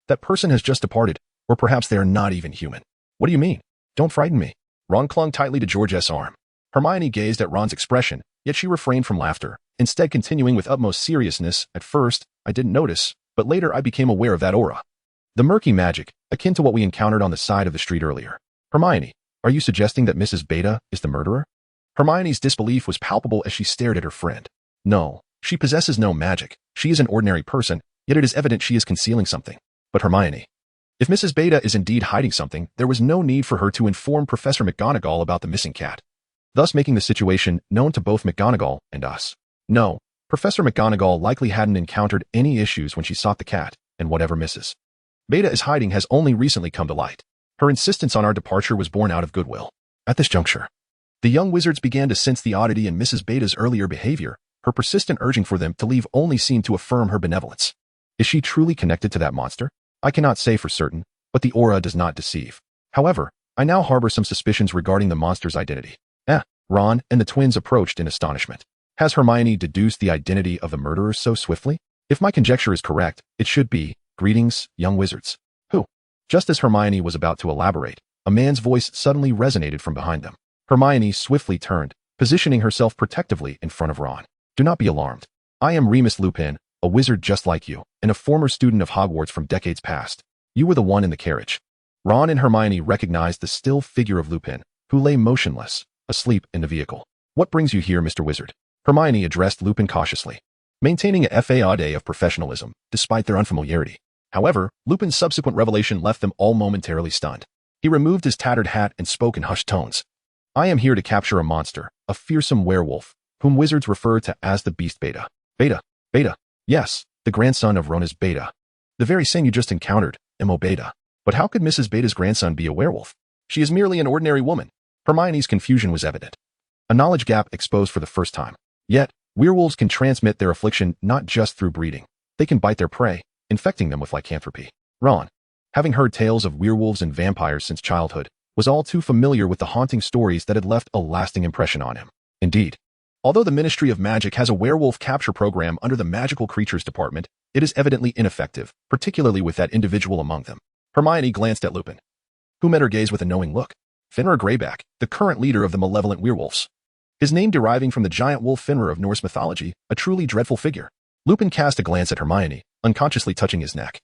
A: That person has just departed, or perhaps they are not even human." "What do you mean? Don't frighten me." Ron clung tightly to George's arm. Hermione gazed at Ron's expression, yet she refrained from laughter, instead continuing with utmost seriousness. "At first, I didn't notice, but later I became aware of that aura. The murky magic, akin to what we encountered on the side of the street earlier." "Hermione, are you suggesting that Mrs. Beta is the murderer?" Hermione's disbelief was palpable as she stared at her friend. "No, she possesses no magic. She is an ordinary person, yet it is evident she is concealing something." "But Hermione, if Mrs. Beta is indeed hiding something, there was no need for her to inform Professor McGonagall about the missing cat, thus making the situation known to both McGonagall and us." "No, Professor McGonagall likely hadn't encountered any issues when she sought the cat, and whatever Mrs. Beta is hiding has only recently come to light. Her insistence on our departure was born out of goodwill." At this juncture, the young wizards began to sense the oddity in Mrs. Beta's earlier behavior. Her persistent urging for them to leave only seemed to affirm her benevolence. Is she truly connected to that monster? I cannot say for certain, but the aura does not deceive. However, I now harbor some suspicions regarding the monster's identity. Ron and the twins approached in astonishment. Has Hermione deduced the identity of the murderer so swiftly? If my conjecture is correct, it should be, "Greetings, young wizards. Just as Hermione was about to elaborate, a man's voice suddenly resonated from behind them. Hermione swiftly turned, positioning herself protectively in front of Ron. Do not be alarmed. I am Remus Lupin, a wizard just like you, and a former student of Hogwarts from decades past. You were the one in the carriage. Ron and Hermione recognized the still figure of Lupin, who lay motionless, asleep in the vehicle. What brings you here, Mr. Wizard? Hermione addressed Lupin cautiously, maintaining a facade of professionalism, despite their unfamiliarity. However, Lupin's subsequent revelation left them all momentarily stunned. He removed his tattered hat and spoke in hushed tones. I am here to capture a monster, a fearsome werewolf, whom wizards refer to as the Beast Beta. Beta. Yes, the grandson of Rona's Beta. The very same you just encountered, Mo Beta. But how could Mrs. Beta's grandson be a werewolf? She is merely an ordinary woman. Hermione's confusion was evident. A knowledge gap exposed for the first time. Yet, werewolves can transmit their affliction not just through breeding. They can bite their prey, infecting them with lycanthropy. Ron, having heard tales of werewolves and vampires since childhood, was all too familiar with the haunting stories that had left a lasting impression on him. Indeed, although the Ministry of Magic has a werewolf capture program under the Magical Creatures Department, it is evidently ineffective, particularly with that individual among them. Hermione glanced at Lupin, who met her gaze with a knowing look. Fenrir Greyback, the current leader of the malevolent werewolves. His name deriving from the giant wolf Fenrir of Norse mythology, a truly dreadful figure. Lupin cast a glance at Hermione, unconsciously touching his neck.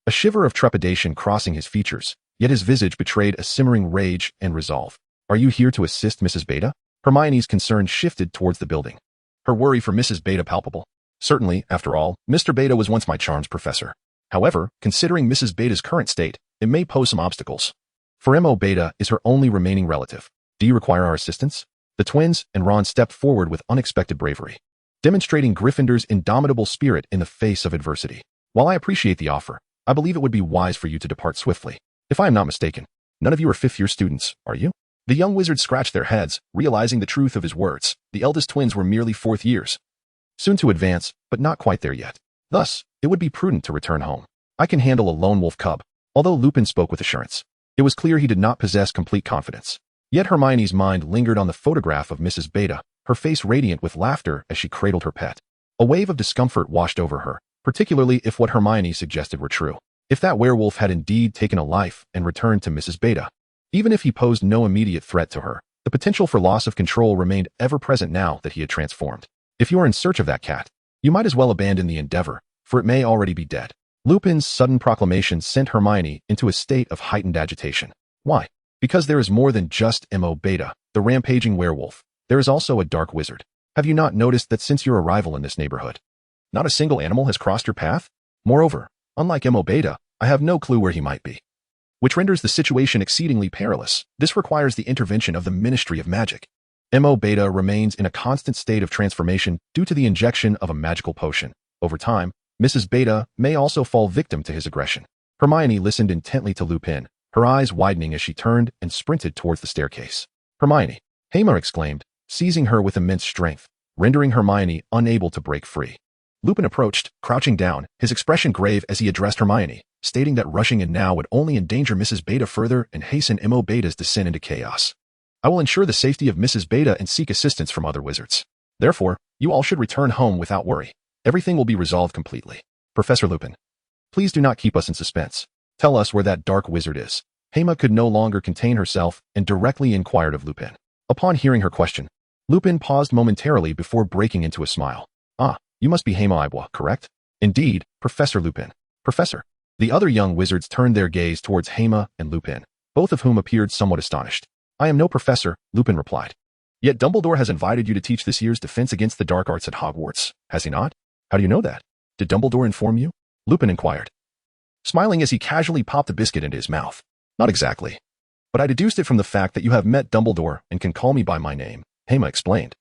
A: A shiver of trepidation crossing his features, yet his visage betrayed a simmering rage and resolve. Are you here to assist Mrs. Beta? Hermione's concern shifted towards the building. Her worry for Mrs. Beta palpable. Certainly, after all, Mr. Beta was once my charms professor. However, considering Mrs. Beta's current state, it may pose some obstacles. For Mo Beta is her only remaining relative. Do you require our assistance? The twins and Ron stepped forward with unexpected bravery, demonstrating Gryffindor's indomitable spirit in the face of adversity. While I appreciate the offer, I believe it would be wise for you to depart swiftly. If I am not mistaken, none of you are fifth-year students, are you? The young wizards scratched their heads, realizing the truth of his words. The eldest twins were merely fourth years, soon to advance, but not quite there yet. Thus, it would be prudent to return home. I can handle a lone wolf cub. Although Lupin spoke with assurance, it was clear he did not possess complete confidence. Yet Hermione's mind lingered on the photograph of Mrs. Beta, her face radiant with laughter as she cradled her pet. A wave of discomfort washed over her, particularly if what Hermione suggested were true. If that werewolf had indeed taken a life and returned to Mrs. Beta, even if he posed no immediate threat to her, the potential for loss of control remained ever present now that he had transformed. If you are in search of that cat, you might as well abandon the endeavor, for it may already be dead. Lupin's sudden proclamation sent Hermione into a state of heightened agitation. Why? Because there is more than just Mo Beta, the rampaging werewolf. There is also a dark wizard. Have you not noticed that since your arrival in this neighborhood, not a single animal has crossed your path? Moreover, unlike Mo Beta, I have no clue where he might be, which renders the situation exceedingly perilous. This requires the intervention of the Ministry of Magic. Mo Beta remains in a constant state of transformation due to the injection of a magical potion. Over time, Mrs. Beta may also fall victim to his aggression. Hermione listened intently to Lupin, her eyes widening as she turned and sprinted towards the staircase. Hermione, Hema exclaimed, seizing her with immense strength, rendering Hermione unable to break free. Lupin approached, crouching down, his expression grave as he addressed Hermione, stating that rushing in now would only endanger Mrs. Beta further and hasten Mo Beta's descent into chaos. I will ensure the safety of Mrs. Beta and seek assistance from other wizards. Therefore, you all should return home without worry. Everything will be resolved completely. Professor Lupin, please do not keep us in suspense. Tell us where that dark wizard is. Hema could no longer contain herself and directly inquired of Lupin. Upon hearing her question, Lupin paused momentarily before breaking into a smile. Ah, you must be Hema Ibwa, correct? Indeed, Professor Lupin. Professor. The other young wizards turned their gaze towards Hema and Lupin, both of whom appeared somewhat astonished. I am no professor, Lupin replied. Yet Dumbledore has invited you to teach this year's defense against the dark arts at Hogwarts, has he not? How do you know that? Did Dumbledore inform you? Lupin inquired, smiling as he casually popped a biscuit into his mouth. Not exactly. But I deduced it from the fact that you have met Dumbledore and can call me by my name, Hema explained,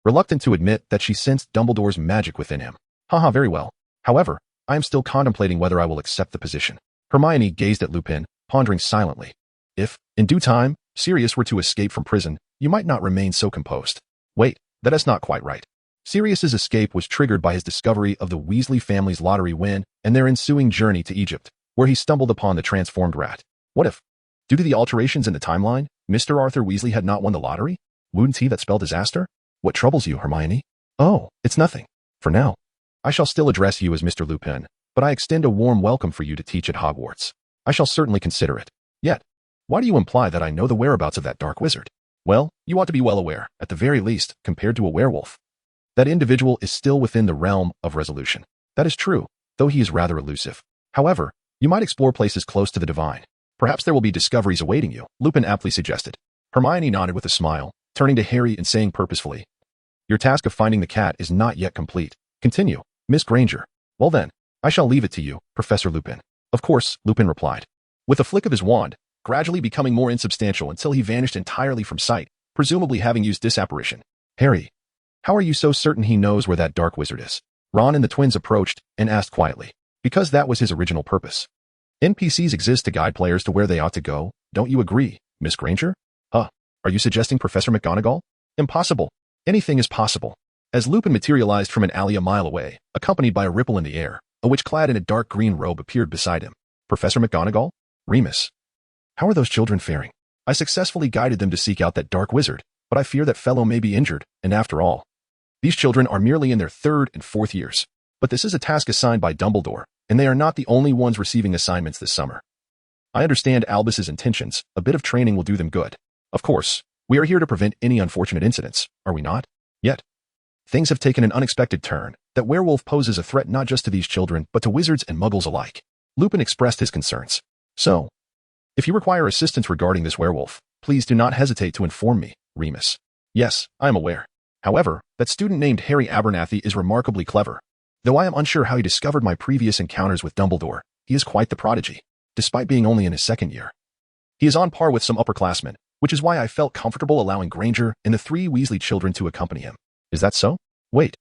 A: reluctant to admit that she sensed Dumbledore's magic within him. Haha, very well. However, I am still contemplating whether I will accept the position. Hermione gazed at Lupin, pondering silently. If, in due time, Sirius were to escape from prison, you might not remain so composed. Wait, that is not quite right. Sirius's escape was triggered by his discovery of the Weasley family's lottery win and their ensuing journey to Egypt, where he stumbled upon the transformed rat. What if, due to the alterations in the timeline, Mr. Arthur Weasley had not won the lottery? Wouldn't he that spell disaster? What troubles you, Hermione? Oh, it's nothing. For now, I shall still address you as Mr. Lupin, but I extend a warm welcome for you to teach at Hogwarts. I shall certainly consider it. Yet, why do you imply that I know the whereabouts of that dark wizard? Well, you ought to be well aware, at the very least, compared to a werewolf. That individual is still within the realm of resolution. That is true, though he is rather elusive. However, you might explore places close to the divine. Perhaps there will be discoveries awaiting you, Lupin aptly suggested. Hermione nodded with a smile, turning to Harry and saying purposefully, "Your task of finding the cat is not yet complete. Continue, Miss Granger." "Well then, I shall leave it to you, Professor Lupin." "Of course," Lupin replied. With a flick of his wand, gradually becoming more insubstantial until he vanished entirely from sight, presumably having used disapparition. "Harry, how are you so certain he knows where that dark wizard is?" Ron and the twins approached and asked quietly. Because that was his original purpose. NPCs exist to guide players to where they ought to go, don't you agree, Miss Granger? Are you suggesting Professor McGonagall? Impossible. Anything is possible. As Lupin materialized from an alley a mile away, accompanied by a ripple in the air, a witch clad in a dark green robe appeared beside him. "Professor McGonagall? Remus. How are those children faring? I successfully guided them to seek out that dark wizard, but I fear that fellow may be injured, and after all, these children are merely in their 3rd and 4th years. But this is a task assigned by Dumbledore, and they are not the only ones receiving assignments this summer. I understand Albus's intentions. A bit of training will do them good. Of course, we are here to prevent any unfortunate incidents, are we not? Yet, things have taken an unexpected turn. That werewolf poses a threat not just to these children, but to wizards and muggles alike." Lupin expressed his concerns. "So, if you require assistance regarding this werewolf, please do not hesitate to inform me, Remus." "Yes, I am aware. However, that student named Harry Abernathy is remarkably clever. Though I am unsure how he discovered my previous encounters with Dumbledore, he is quite the prodigy, despite being only in his 2nd year. He is on par with some upperclassmen, which is why I felt comfortable allowing Granger and the 3 Weasley children to accompany him." "Is that so? Wait.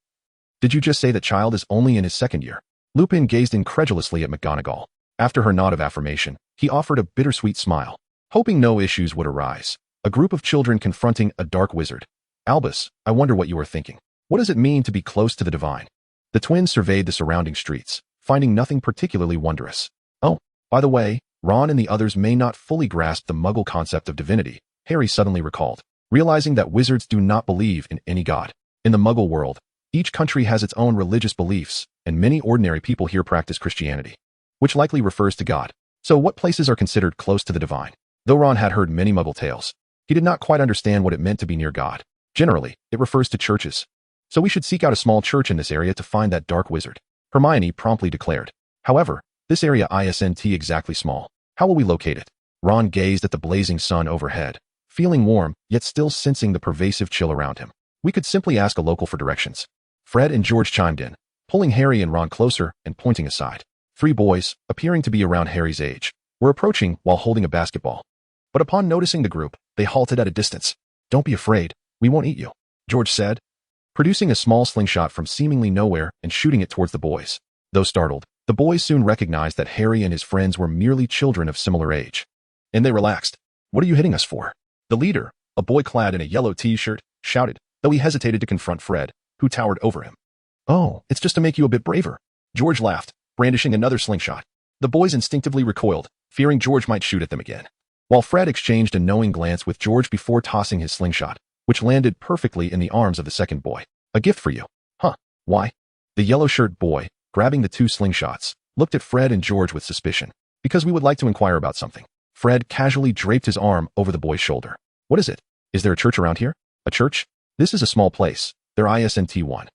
A: Did you just say the child is only in his 2nd year?" Lupin gazed incredulously at McGonagall. After her nod of affirmation, he offered a bittersweet smile, hoping no issues would arise. A group of children confronting a dark wizard. "Albus, I wonder what you are thinking. What does it mean to be close to the divine?" The twins surveyed the surrounding streets, finding nothing particularly wondrous. "Oh, by the way, Ron and the others may not fully grasp the Muggle concept of divinity," Harry suddenly recalled, realizing that wizards do not believe in any god. In the Muggle world, each country has its own religious beliefs, and many ordinary people here practice Christianity, which likely refers to God. So what places are considered close to the divine? Though Ron had heard many Muggle tales, he did not quite understand what it meant to be near God. Generally, it refers to churches. "So we should seek out a small church in this area to find that dark wizard," Hermione promptly declared. "However, this area isn't exactly small. How will we locate it?" Ron gazed at the blazing sun overhead, feeling warm, yet still sensing the pervasive chill around him. "We could simply ask a local for directions." Fred and George chimed in, pulling Harry and Ron closer and pointing aside. 3 boys, appearing to be around Harry's age, were approaching while holding a basketball. But upon noticing the group, they halted at a distance. "Don't be afraid, we won't eat you," George said, producing a small slingshot from seemingly nowhere and shooting it towards the boys. Though startled, the boys soon recognized that Harry and his friends were merely children of similar age. And they relaxed. "What are you hitting us for?" The leader, a boy clad in a yellow t-shirt, shouted, though he hesitated to confront Fred, who towered over him. "Oh, it's just to make you a bit braver." George laughed, brandishing another slingshot. The boys instinctively recoiled, fearing George might shoot at them again, while Fred exchanged a knowing glance with George before tossing his slingshot, which landed perfectly in the arms of the second boy. "A gift for you." "Huh, why?" The yellow-shirt boy, grabbing the 2 slingshots, looked at Fred and George with suspicion. "Because we would like to inquire about something." Fred casually draped his arm over the boy's shoulder. "What is it? Is there a church around here?" "A church? This is a small place. There isn't one.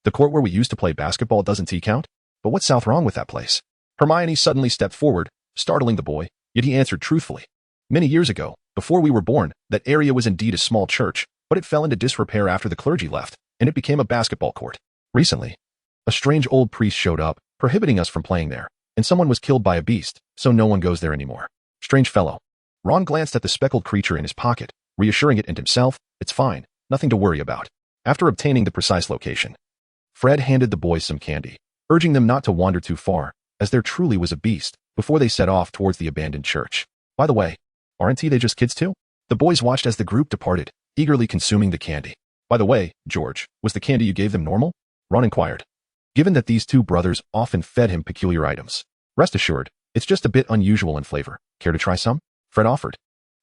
A: The court where we used to play basketball doesn't count? But what's south wrong with that place?" Hermione suddenly stepped forward, startling the boy, yet he answered truthfully. "Many years ago, before we were born, that area was indeed a small church, but it fell into disrepair after the clergy left, and it became a basketball court. Recently, a strange old priest showed up, prohibiting us from playing there, and someone was killed by a beast, so no one goes there anymore." "Strange fellow." Ron glanced at the speckled creature in his pocket, reassuring it and himself, "It's fine, nothing to worry about." After obtaining the precise location, Fred handed the boys some candy, urging them not to wander too far, as there truly was a beast, before they set off towards the abandoned church. "By the way, aren't they just kids too?" The boys watched as the group departed, eagerly consuming the candy. "By the way, George, was the candy you gave them normal?" Ron inquired, given that these 2 brothers often fed him peculiar items. "Rest assured, it's just a bit unusual in flavor. Care to try some?" Fred offered,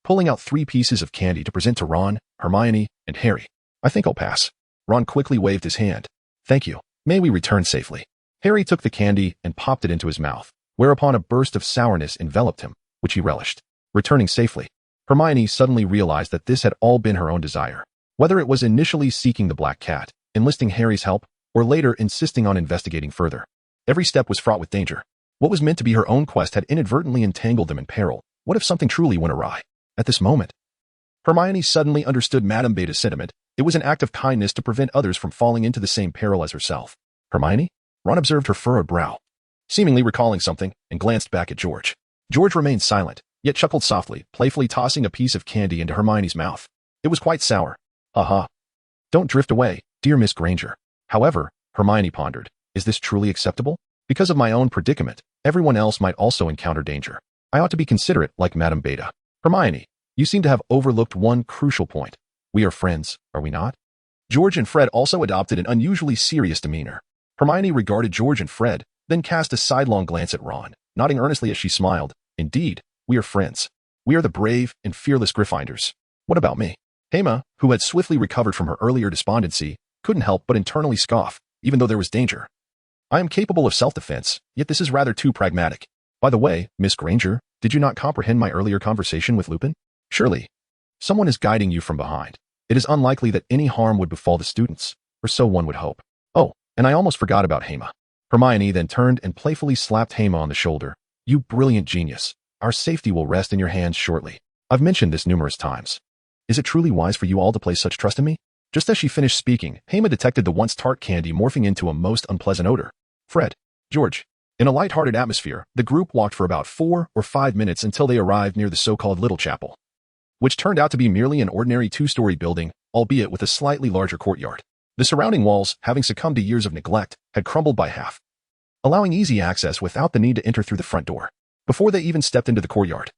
A: pulling out 3 pieces of candy to present to Ron, Hermione, and Harry. "I think I'll pass." Ron quickly waved his hand. "Thank you. May we return safely." Harry took the candy and popped it into his mouth, whereupon a burst of sourness enveloped him, which he relished. Returning safely, Hermione suddenly realized that this had all been her own desire. Whether it was initially seeking the black cat, enlisting Harry's help, or later insisting on investigating further, every step was fraught with danger. What was meant to be her own quest had inadvertently entangled them in peril. What if something truly went awry? At this moment, Hermione suddenly understood Madame Beta's sentiment. It was an act of kindness to prevent others from falling into the same peril as herself. Hermione? Ron observed her furrowed brow, seemingly recalling something, and glanced back at George. George remained silent, yet chuckled softly, playfully tossing a piece of candy into Hermione's mouth. It was quite sour. Aha. Don't drift away, dear Miss Granger. However, Hermione pondered, is this truly acceptable? Because of my own predicament, everyone else might also encounter danger. I ought to be considerate like Madame Beta. Hermione, you seem to have overlooked one crucial point. We are friends, are we not? George and Fred also adopted an unusually serious demeanor. Hermione regarded George and Fred, then cast a sidelong glance at Ron, nodding earnestly as she smiled. Indeed, we are friends. We are the brave and fearless Gryffindors. What about me? Hema, who had swiftly recovered from her earlier despondency, couldn't help but internally scoff, even though there was danger. I am capable of self-defense, yet this is rather too pragmatic. By the way, Miss Granger, did you not comprehend my earlier conversation with Lupin? Surely, someone is guiding you from behind. It is unlikely that any harm would befall the students, or so one would hope. Oh, and I almost forgot about Hema. Hermione then turned and playfully slapped Hema on the shoulder. You brilliant genius. Our safety will rest in your hands shortly. I've mentioned this numerous times. Is it truly wise for you all to place such trust in me? Just as she finished speaking, Hema detected the once tart candy morphing into a most unpleasant odor. Fred, George. In a light-hearted atmosphere, the group walked for about 4 or 5 minutes until they arrived near the so-called Little Chapel, which turned out to be merely an ordinary 2-story building, albeit with a slightly larger courtyard. The surrounding walls, having succumbed to years of neglect, had crumbled by half, allowing easy access without the need to enter through the front door. Before they even stepped into the courtyard,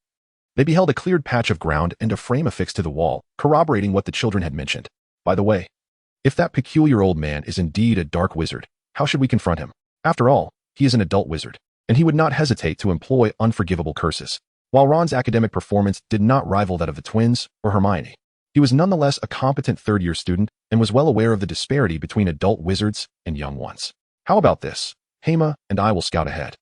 A: they beheld a cleared patch of ground and a frame affixed to the wall, corroborating what the children had mentioned. By the way, if that peculiar old man is indeed a dark wizard, how should we confront him? After all, he is an adult wizard, and he would not hesitate to employ unforgivable curses. While Ron's academic performance did not rival that of the twins or Hermione, he was nonetheless a competent third-year student and was well aware of the disparity between adult wizards and young ones. How about this? Hema and I will scout ahead.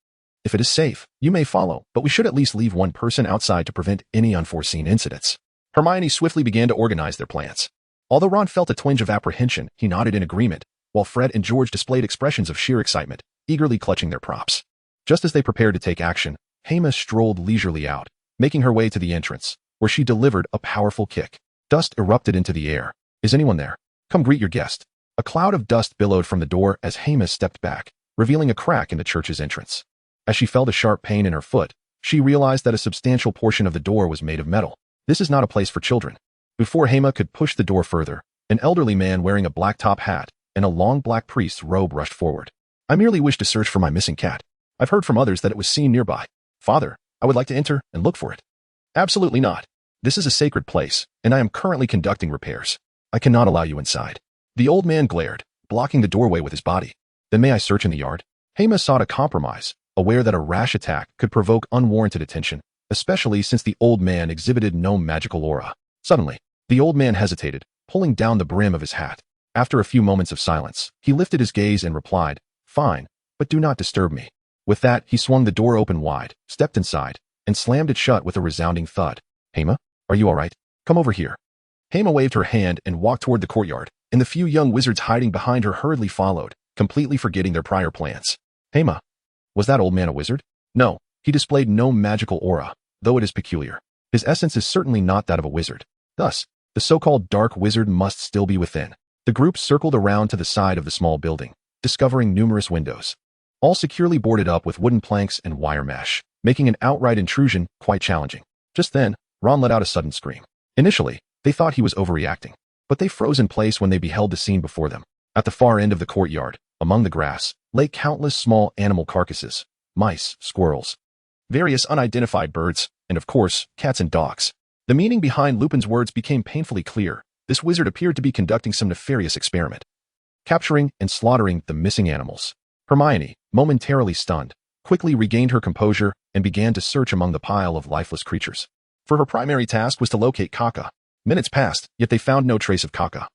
A: If it is safe, you may follow, but we should at least leave one person outside to prevent any unforeseen incidents. Hermione swiftly began to organize their plans. Although Ron felt a twinge of apprehension, he nodded in agreement, while Fred and George displayed expressions of sheer excitement, eagerly clutching their props. Just as they prepared to take action, Hema strolled leisurely out, making her way to the entrance, where she delivered a powerful kick. Dust erupted into the air. Is anyone there? Come greet your guest. A cloud of dust billowed from the door as Hema stepped back, revealing a crack in the church's entrance. As she felt a sharp pain in her foot, she realized that a substantial portion of the door was made of metal. This is not a place for children. Before Hema could push the door further, an elderly man wearing a black top hat and a long black priest's robe rushed forward. I merely wish to search for my missing cat. I've heard from others that it was seen nearby. Father, I would like to enter and look for it. Absolutely not. This is a sacred place, and I am currently conducting repairs. I cannot allow you inside. The old man glared, blocking the doorway with his body. Then may I search in the yard? Hema sought a compromise, aware that a rash attack could provoke unwarranted attention, especially since the old man exhibited no magical aura. Suddenly, the old man hesitated, pulling down the brim of his hat. After a few moments of silence, he lifted his gaze and replied, Fine, but do not disturb me. With that, he swung the door open wide, stepped inside, and slammed it shut with a resounding thud. Hema, are you all right? Come over here. Hema waved her hand and walked toward the courtyard, and the few young wizards hiding behind her hurriedly followed, completely forgetting their prior plans. Hema, was that old man a wizard? No, he displayed no magical aura, though it is peculiar. His essence is certainly not that of a wizard. Thus, the so-called dark wizard must still be within. The group circled around to the side of the small building, discovering numerous windows, all securely boarded up with wooden planks and wire mesh, making an outright intrusion quite challenging. Just then, Ron let out a sudden scream. Initially, they thought he was overreacting, but they froze in place when they beheld the scene before them. At the far end of the courtyard, among the grass, lay countless small animal carcasses, mice, squirrels, various unidentified birds, and of course, cats and dogs. The meaning behind Lupin's words became painfully clear. This wizard appeared to be conducting some nefarious experiment, capturing and slaughtering the missing animals. Hermione, momentarily stunned, quickly regained her composure and began to search among the pile of lifeless creatures. For her primary task was to locate Kaka. Minutes passed, yet they found no trace of Kaka.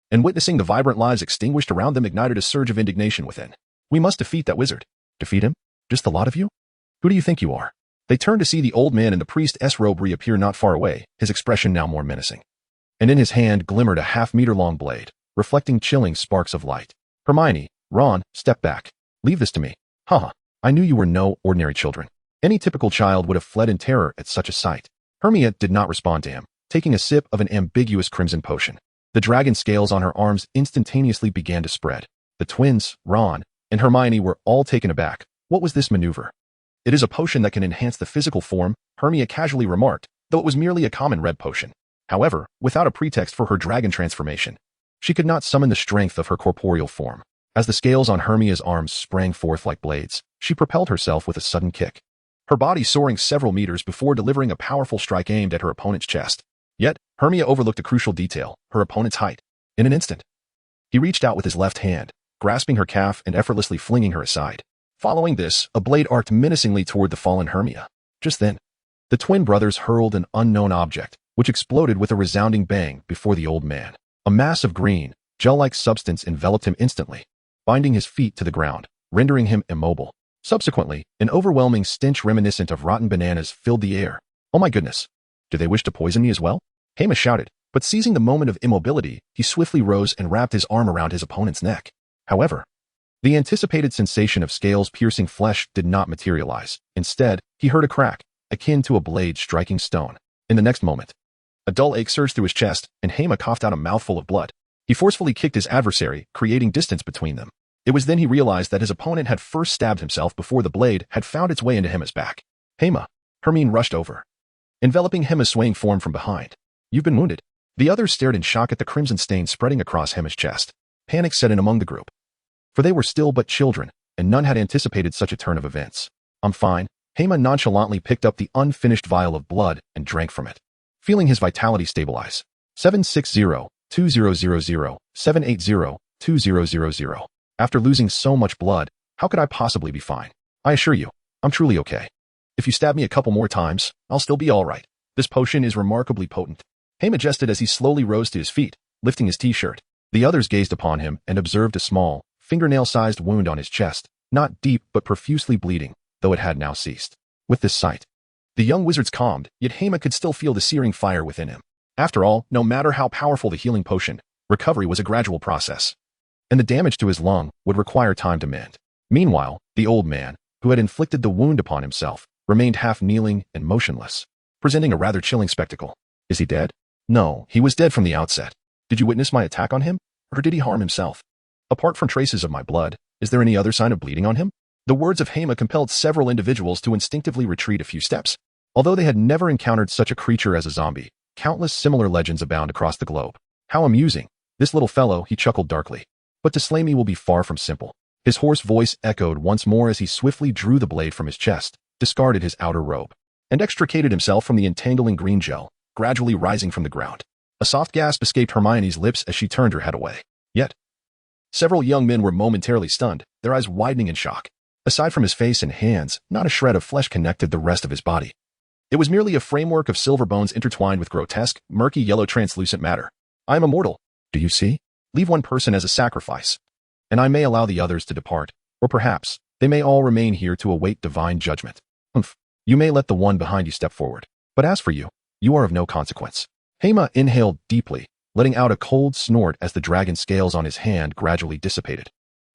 A: And witnessing the vibrant lives extinguished around them ignited a surge of indignation within. We must defeat that wizard. Defeat him? Just the lot of you? Who do you think you are? They turned to see the old man in the priest's robe reappear not far away, his expression now more menacing. And in his hand glimmered a half-meter-long blade, reflecting chilling sparks of light. Hermione, Ron, step back. Leave this to me. Haha, I knew you were no ordinary children. Any typical child would have fled in terror at such a sight. Hermione did not respond to him, taking a sip of an ambiguous crimson potion. The dragon scales on her arms instantaneously began to spread. The twins, Ron, and Hermione were all taken aback. What was this maneuver? It is a potion that can enhance the physical form, Hermione casually remarked, though it was merely a common red potion. However, without a pretext for her dragon transformation, she could not summon the strength of her corporeal form. As the scales on Hermione's arms sprang forth like blades, she propelled herself with a sudden kick, her body soaring several meters before delivering a powerful strike aimed at her opponent's chest. Yet, Hermione overlooked a crucial detail, her opponent's height. In an instant, he reached out with his left hand, grasping her calf and effortlessly flinging her aside. Following this, a blade arced menacingly toward the fallen Hermione. Just then, the twin brothers hurled an unknown object, which exploded with a resounding bang before the old man. A mass of green, gel-like substance enveloped him instantly, binding his feet to the ground, rendering him immobile. Subsequently, an overwhelming stench reminiscent of rotten bananas filled the air. Oh my goodness! Do they wish to poison me as well? Hema shouted, but seizing the moment of immobility, he swiftly rose and wrapped his arm around his opponent's neck. However, the anticipated sensation of scales piercing flesh did not materialize. Instead, he heard a crack, akin to a blade striking stone. In the next moment, a dull ache surged through his chest, and Hema coughed out a mouthful of blood. He forcefully kicked his adversary, creating distance between them. It was then he realized that his opponent had first stabbed himself before the blade had found its way into Hema's back. Hema. Hermione rushed over, enveloping Hema's swaying form from behind. You've been wounded. The others stared in shock at the crimson stain spreading across Hema's chest. Panic set in among the group, for they were still but children, and none had anticipated such a turn of events. I'm fine. Hema nonchalantly picked up the unfinished vial of blood and drank from it, feeling his vitality stabilize. 760-2000-780-2000. After losing so much blood, how could I possibly be fine? I assure you, I'm truly okay. If you stab me a couple more times, I'll still be all right. This potion is remarkably potent. Hema jested as he slowly rose to his feet, lifting his t-shirt. The others gazed upon him and observed a small, fingernail-sized wound on his chest, not deep but profusely bleeding, though it had now ceased. With this sight, the young wizards calmed, yet Hema could still feel the searing fire within him. After all, no matter how powerful the healing potion, recovery was a gradual process, and the damage to his lung would require time to mend. Meanwhile, the old man, who had inflicted the wound upon himself, remained half-kneeling and motionless, presenting a rather chilling spectacle. Is he dead? No, he was dead from the outset. Did you witness my attack on him, or did he harm himself? Apart from traces of my blood, is there any other sign of bleeding on him? The words of Hema compelled several individuals to instinctively retreat a few steps. Although they had never encountered such a creature as a zombie, countless similar legends abound across the globe. How amusing. This little fellow, he chuckled darkly. But to slay me will be far from simple. His hoarse voice echoed once more as he swiftly drew the blade from his chest, discarded his outer robe, and extricated himself from the entangling green gel, gradually rising from the ground. A soft gasp escaped Hermione's lips as she turned her head away. Yet, several young men were momentarily stunned, their eyes widening in shock. Aside from his face and hands, not a shred of flesh connected the rest of his body. It was merely a framework of silver bones intertwined with grotesque, murky yellow translucent matter. I am immortal. Do you see? Leave one person as a sacrifice, and I may allow the others to depart, or perhaps they may all remain here to await divine judgment. You may let the one behind you step forward, but as for you, you are of no consequence. Hema inhaled deeply, letting out a cold snort as the dragon scales on his hand gradually dissipated.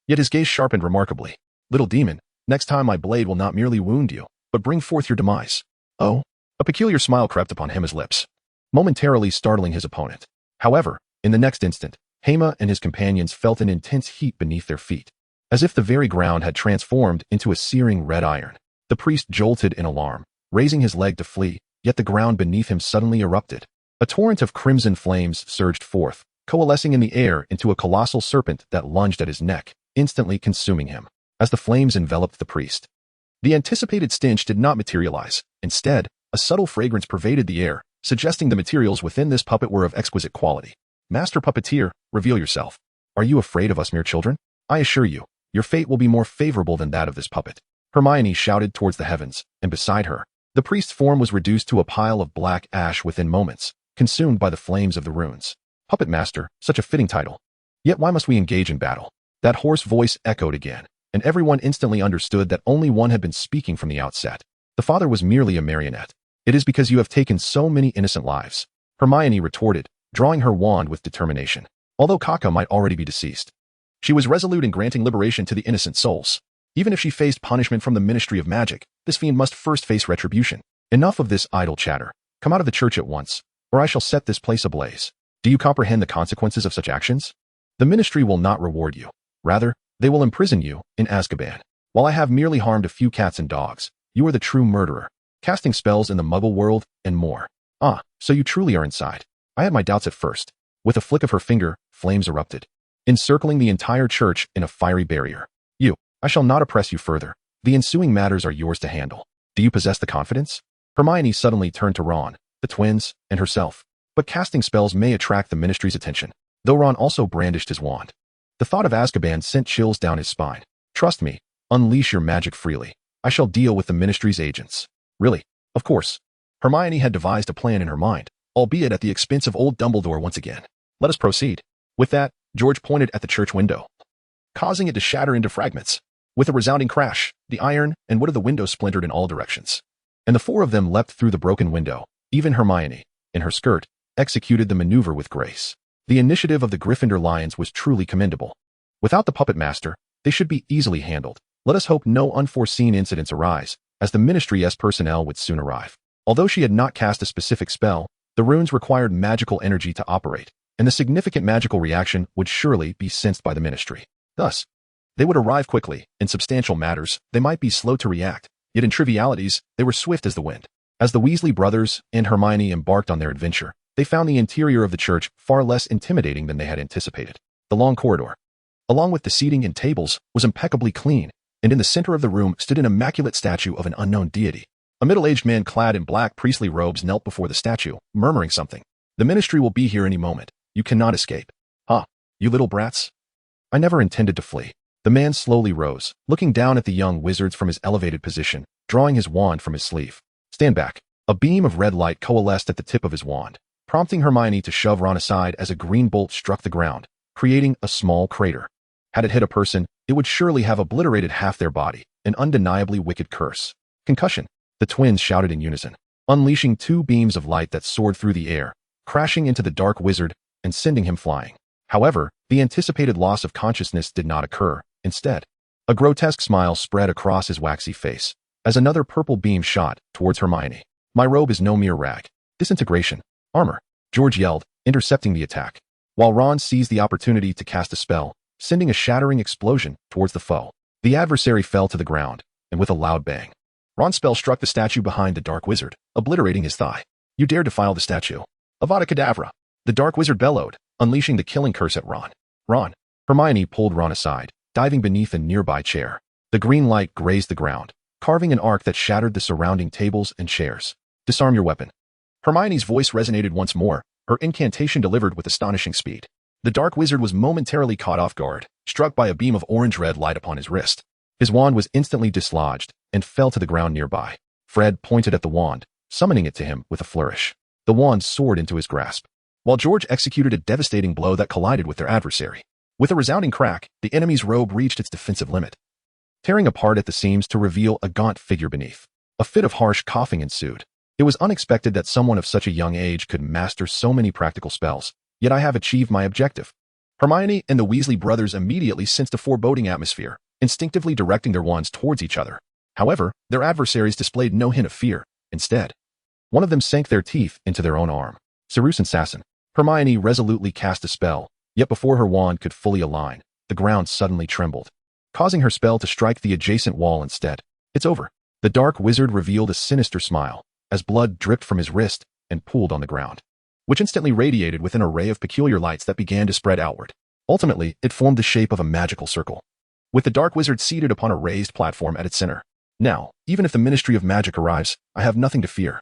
A: Yet his gaze sharpened remarkably. Little demon, next time my blade will not merely wound you, but bring forth your demise. Oh, a peculiar smile crept upon Hema's lips, momentarily startling his opponent. However, in the next instant, Hema and his companions felt an intense heat beneath their feet, as if the very ground had transformed into a searing red iron. The priest jolted in alarm, raising his leg to flee, yet the ground beneath him suddenly erupted. A torrent of crimson flames surged forth, coalescing in the air into a colossal serpent that lunged at his neck, instantly consuming him. As the flames enveloped the priest, the anticipated stench did not materialize. Instead, a subtle fragrance pervaded the air, suggesting the materials within this puppet were of exquisite quality. Master Puppeteer, reveal yourself. Are you afraid of us mere children? I assure you, your fate will be more favorable than that of this puppet. Hermione shouted towards the heavens, and beside her, the priest's form was reduced to a pile of black ash within moments, consumed by the flames of the runes. Puppet Master, such a fitting title. Yet why must we engage in battle? That hoarse voice echoed again, and everyone instantly understood that only one had been speaking from the outset. The father was merely a marionette. It is because you have taken so many innocent lives, Hermione retorted, drawing her wand with determination. Although Kaka might already be deceased, she was resolute in granting liberation to the innocent souls. Even if she faced punishment from the Ministry of Magic, this fiend must first face retribution. Enough of this idle chatter. Come out of the church at once, or I shall set this place ablaze. Do you comprehend the consequences of such actions? The Ministry will not reward you. Rather, they will imprison you in Azkaban. While I have merely harmed a few cats and dogs, you are the true murderer, casting spells in the Muggle world and more. Ah, so you truly are inside. I had my doubts at first. With a flick of her finger, flames erupted, encircling the entire church in a fiery barrier. I shall not oppress you further. The ensuing matters are yours to handle. Do you possess the confidence? Hermione suddenly turned to Ron, the twins, and herself. But casting spells may attract the Ministry's attention, though Ron also brandished his wand. The thought of Azkaban sent chills down his spine. Trust me, unleash your magic freely. I shall deal with the Ministry's agents. Really? Of course. Hermione had devised a plan in her mind, albeit at the expense of old Dumbledore once again. Let us proceed. With that, George pointed at the church window, causing it to shatter into fragments. With a resounding crash, the iron and wood of the window splintered in all directions, and the four of them leapt through the broken window. Even Hermione, in her skirt, executed the maneuver with grace. The initiative of the Gryffindor Lions was truly commendable. Without the puppet master, they should be easily handled. Let us hope no unforeseen incidents arise, as the Ministry's personnel would soon arrive. Although she had not cast a specific spell, the runes required magical energy to operate, and the significant magical reaction would surely be sensed by the Ministry. Thus, they would arrive quickly. In substantial matters, they might be slow to react, yet in trivialities, they were swift as the wind. As the Weasley brothers and Hermione embarked on their adventure, they found the interior of the church far less intimidating than they had anticipated. The long corridor, along with the seating and tables, was impeccably clean, and in the center of the room stood an immaculate statue of an unknown deity. A middle-aged man clad in black priestly robes knelt before the statue, murmuring something. The Ministry will be here any moment. You cannot escape. Ah, you little brats. I never intended to flee. The man slowly rose, looking down at the young wizards from his elevated position, drawing his wand from his sleeve. Stand back. A beam of red light coalesced at the tip of his wand, prompting Hermione to shove Ron aside as a green bolt struck the ground, creating a small crater. Had it hit a person, it would surely have obliterated half their body, an undeniably wicked curse. Concussion. The twins shouted in unison, unleashing two beams of light that soared through the air, crashing into the dark wizard and sending him flying. However, the anticipated loss of consciousness did not occur. Instead, a grotesque smile spread across his waxy face as another purple beam shot towards Hermione. My robe is no mere rag. Disintegration. Armor. George yelled, intercepting the attack, while Ron seized the opportunity to cast a spell, sending a shattering explosion towards the foe. The adversary fell to the ground, and with a loud bang, Ron's spell struck the statue behind the dark wizard, obliterating his thigh. You dare defile the statue. Avada Kedavra. The dark wizard bellowed, unleashing the killing curse at Ron. Ron. Hermione pulled Ron aside, diving beneath a nearby chair. The green light grazed the ground, carving an arc that shattered the surrounding tables and chairs. Disarm your weapon. Hermione's voice resonated once more, her incantation delivered with astonishing speed. The dark wizard was momentarily caught off guard, struck by a beam of orange-red light upon his wrist. His wand was instantly dislodged and fell to the ground nearby. Fred pointed at the wand, summoning it to him with a flourish. The wand soared into his grasp, while George executed a devastating blow that collided with their adversary. With a resounding crack, the enemy's robe reached its defensive limit, tearing apart at the seams to reveal a gaunt figure beneath. A fit of harsh coughing ensued. It was unexpected that someone of such a young age could master so many practical spells, yet I have achieved my objective. Hermione and the Weasley brothers immediately sensed a foreboding atmosphere, instinctively directing their wands towards each other. However, their adversaries displayed no hint of fear. Instead, one of them sank their teeth into their own arm. Cerus Assassin. Hermione resolutely cast a spell, yet before her wand could fully align, the ground suddenly trembled, causing her spell to strike the adjacent wall instead. It's over. The dark wizard revealed a sinister smile, as blood dripped from his wrist and pooled on the ground, which instantly radiated with an array of peculiar lights that began to spread outward. Ultimately, it formed the shape of a magical circle, with the dark wizard seated upon a raised platform at its center. Now, even if the Ministry of Magic arrives, I have nothing to fear,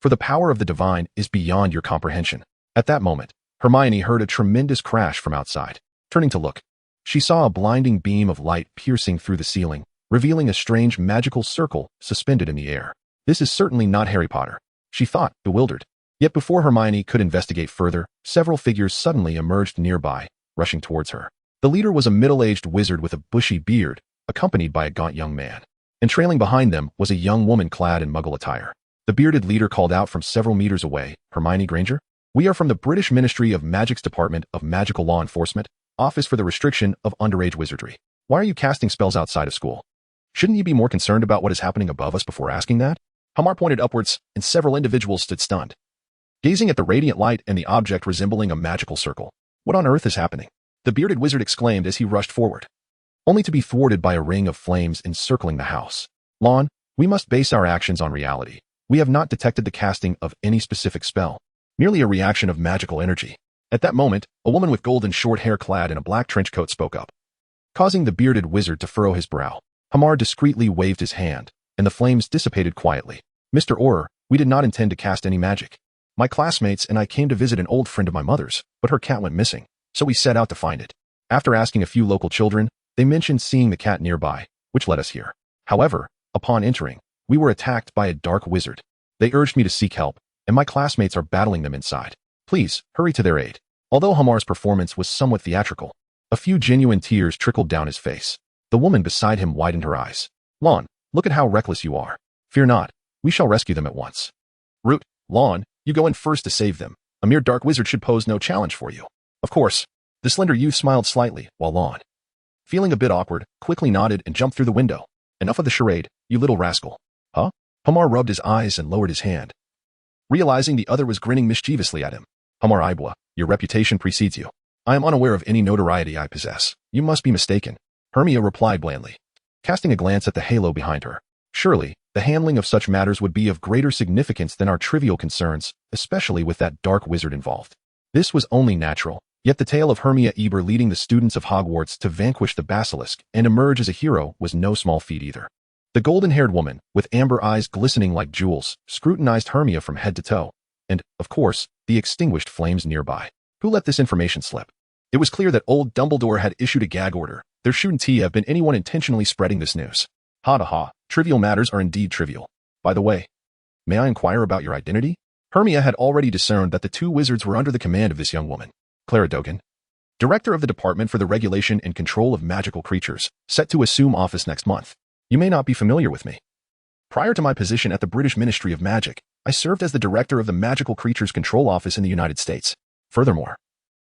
A: for the power of the divine is beyond your comprehension. At that moment, Hermione heard a tremendous crash from outside. Turning to look, she saw a blinding beam of light piercing through the ceiling, revealing a strange magical circle suspended in the air. This is certainly not Harry Potter, she thought, bewildered. Yet before Hermione could investigate further, several figures suddenly emerged nearby, rushing towards her. The leader was a middle-aged wizard with a bushy beard, accompanied by a gaunt young man. And trailing behind them was a young woman clad in muggle attire. The bearded leader called out from several meters away, "Hermione Granger? We are from the British Ministry of Magic's Department of Magical Law Enforcement, Office for the Restriction of Underage Wizardry. Why are you casting spells outside of school? Shouldn't you be more concerned about what is happening above us before asking that?" Hema pointed upwards, and several individuals stood stunned, gazing at the radiant light and the object resembling a magical circle. "What on earth is happening?" the bearded wizard exclaimed as he rushed forward, only to be thwarted by a ring of flames encircling the house. "Lon, we must base our actions on reality. We have not detected the casting of any specific spell, merely a reaction of magical energy." At that moment, a woman with golden short hair clad in a black trench coat spoke up, causing the bearded wizard to furrow his brow. Hema discreetly waved his hand, and the flames dissipated quietly. "Mr. Orr, we did not intend to cast any magic. My classmates and I came to visit an old friend of my mother's, but her cat went missing, so we set out to find it. After asking a few local children, they mentioned seeing the cat nearby, which led us here. However, upon entering, we were attacked by a dark wizard. They urged me to seek help, and my classmates are battling them inside. Please, hurry to their aid." Although Hema's performance was somewhat theatrical, a few genuine tears trickled down his face. The woman beside him widened her eyes. "Lon, look at how reckless you are. Fear not, we shall rescue them at once." "Root, Lon, you go in first to save them. A mere dark wizard should pose no challenge for you." "Of course." The slender youth smiled slightly, while Lon, feeling a bit awkward, quickly nodded and jumped through the window. "Enough of the charade, you little rascal." "Huh?" Hema rubbed his eyes and lowered his hand, realizing the other was grinning mischievously at him. "Hema Ibwa, your reputation precedes you. I am unaware of any notoriety I possess. You must be mistaken." Hermione replied blandly, casting a glance at the halo behind her. Surely, the handling of such matters would be of greater significance than our trivial concerns, especially with that dark wizard involved. This was only natural, yet the tale of Hermione Eber leading the students of Hogwarts to vanquish the basilisk and emerge as a hero was no small feat either. The golden-haired woman, with amber eyes glistening like jewels, scrutinized Hermione from head to toe, and, of course, the extinguished flames nearby. Who let this information slip? It was clear that old Dumbledore had issued a gag order. There shouldn't have been anyone intentionally spreading this news. Ha ha ha, trivial matters are indeed trivial. By the way, may I inquire about your identity? Hermione had already discerned that the two wizards were under the command of this young woman, Clara Dogan, director of the Department for the Regulation and Control of Magical Creatures, set to assume office next month. You may not be familiar with me. Prior to my position at the British Ministry of Magic, I served as the director of the Magical Creatures Control Office in the United States. Furthermore,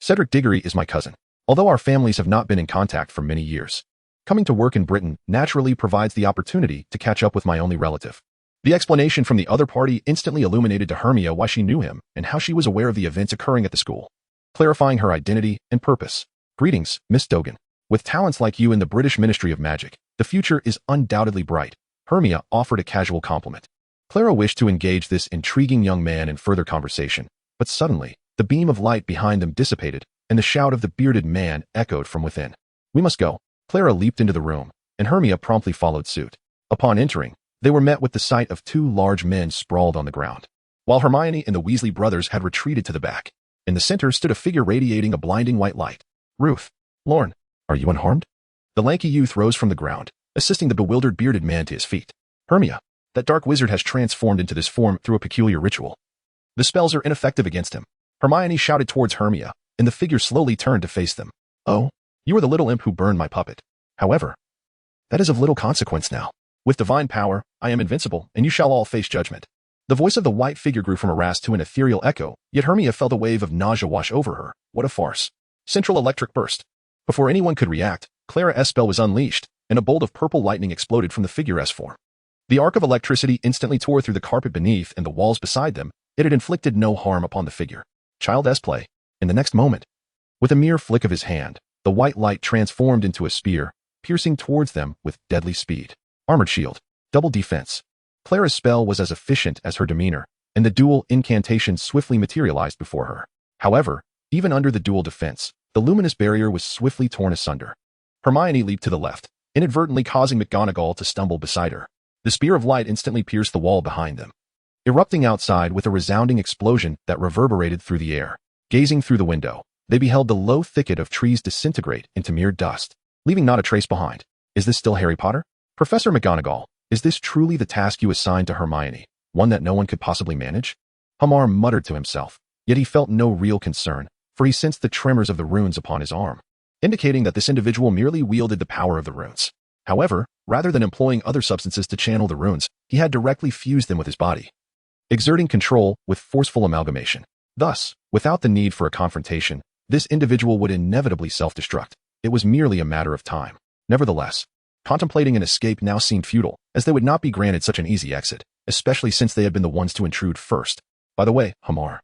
A: Cedric Diggory is my cousin, although our families have not been in contact for many years. Coming to work in Britain naturally provides the opportunity to catch up with my only relative. The explanation from the other party instantly illuminated to Hermione why she knew him and how she was aware of the events occurring at the school, clarifying her identity and purpose. "Greetings, Miss Dogan. With talents like you in the British Ministry of Magic, the future is undoubtedly bright." Hermione offered a casual compliment. Clara wished to engage this intriguing young man in further conversation, but suddenly, the beam of light behind them dissipated, and the shout of the bearded man echoed from within. "We must go." Clara leaped into the room, and Hermione promptly followed suit. Upon entering, they were met with the sight of two large men sprawled on the ground, while Hermione and the Weasley brothers had retreated to the back. In the center stood a figure radiating a blinding white light. "Ruth, Lorne, are you unharmed?" The lanky youth rose from the ground, assisting the bewildered bearded man to his feet. "Hermione, that dark wizard has transformed into this form through a peculiar ritual. The spells are ineffective against him." Hermione shouted towards Hermione, and the figure slowly turned to face them. "Oh, you are the little imp who burned my puppet. However, that is of little consequence now. With divine power, I am invincible, and you shall all face judgment." The voice of the white figure grew from a rasp to an ethereal echo, yet Hermione felt a wave of nausea wash over her. What a farce. Central electric burst. Before anyone could react, Clara's spell was unleashed, and a bolt of purple lightning exploded from the figure's form. The arc of electricity instantly tore through the carpet beneath and the walls beside them. It had inflicted no harm upon the figure. Child's play. In the next moment, with a mere flick of his hand, the white light transformed into a spear, piercing towards them with deadly speed. Armored shield. Double defense. Clara's spell was as efficient as her demeanor, and the dual incantation swiftly materialized before her. However, even under the dual defense, the luminous barrier was swiftly torn asunder. Hermione leaped to the left, inadvertently causing McGonagall to stumble beside her. The spear of light instantly pierced the wall behind them, erupting outside with a resounding explosion that reverberated through the air. Gazing through the window, they beheld the low thicket of trees disintegrate into mere dust, leaving not a trace behind. Is this still Harry Potter? Professor McGonagall, is this truly the task you assigned to Hermione, one that no one could possibly manage? Hema muttered to himself, yet he felt no real concern, for he sensed the tremors of the runes upon his arm, indicating that this individual merely wielded the power of the runes. However, rather than employing other substances to channel the runes, he had directly fused them with his body, exerting control with forceful amalgamation. Thus, without the need for a confrontation, this individual would inevitably self-destruct. It was merely a matter of time. Nevertheless, contemplating an escape now seemed futile, as they would not be granted such an easy exit, especially since they had been the ones to intrude first. By the way, Hema,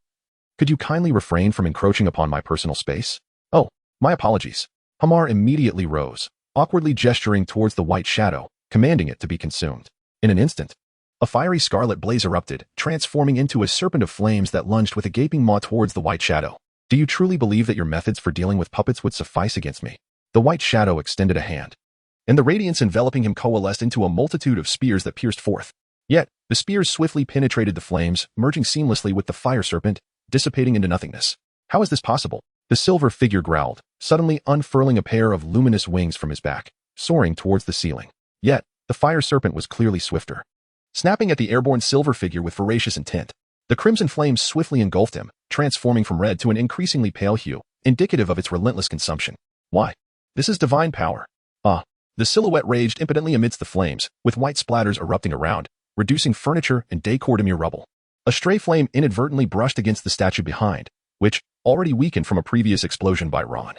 A: could you kindly refrain from encroaching upon my personal space? Oh, my apologies. Hema immediately rose, awkwardly gesturing towards the white shadow, commanding it to be consumed. In an instant, a fiery scarlet blaze erupted, transforming into a serpent of flames that lunged with a gaping maw towards the white shadow. Do you truly believe that your methods for dealing with puppets would suffice against me? The white shadow extended a hand, and the radiance enveloping him coalesced into a multitude of spears that pierced forth. Yet, the spears swiftly penetrated the flames, merging seamlessly with the fire serpent, dissipating into nothingness. How is this possible? The silver figure growled, suddenly unfurling a pair of luminous wings from his back, soaring towards the ceiling. Yet, the fire serpent was clearly swifter. Snapping at the airborne silver figure with voracious intent, the crimson flames swiftly engulfed him, transforming from red to an increasingly pale hue, indicative of its relentless consumption. Why? This is divine power. The silhouette raged impotently amidst the flames, with white splatters erupting around, reducing furniture and decor to mere rubble. A stray flame inadvertently brushed against the statue behind, which, already weakened from a previous explosion by Ron,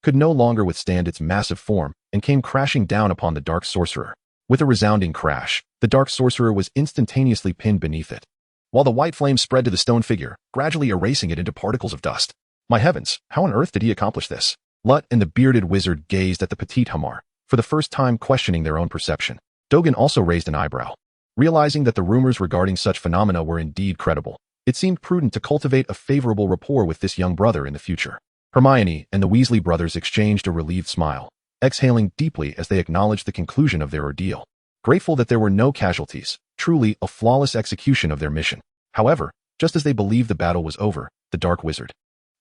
A: could no longer withstand its massive form and came crashing down upon the dark sorcerer. With a resounding crash, the dark sorcerer was instantaneously pinned beneath it, while the white flame spread to the stone figure, gradually erasing it into particles of dust. My heavens, how on earth did he accomplish this? Lut and the bearded wizard gazed at the petite Hema, for the first time questioning their own perception. Dogan also raised an eyebrow. Realizing that the rumors regarding such phenomena were indeed credible, it seemed prudent to cultivate a favorable rapport with this young brother in the future. Hermione and the Weasley brothers exchanged a relieved smile, exhaling deeply as they acknowledged the conclusion of their ordeal, grateful that there were no casualties, truly a flawless execution of their mission. However, just as they believed the battle was over, the dark wizard,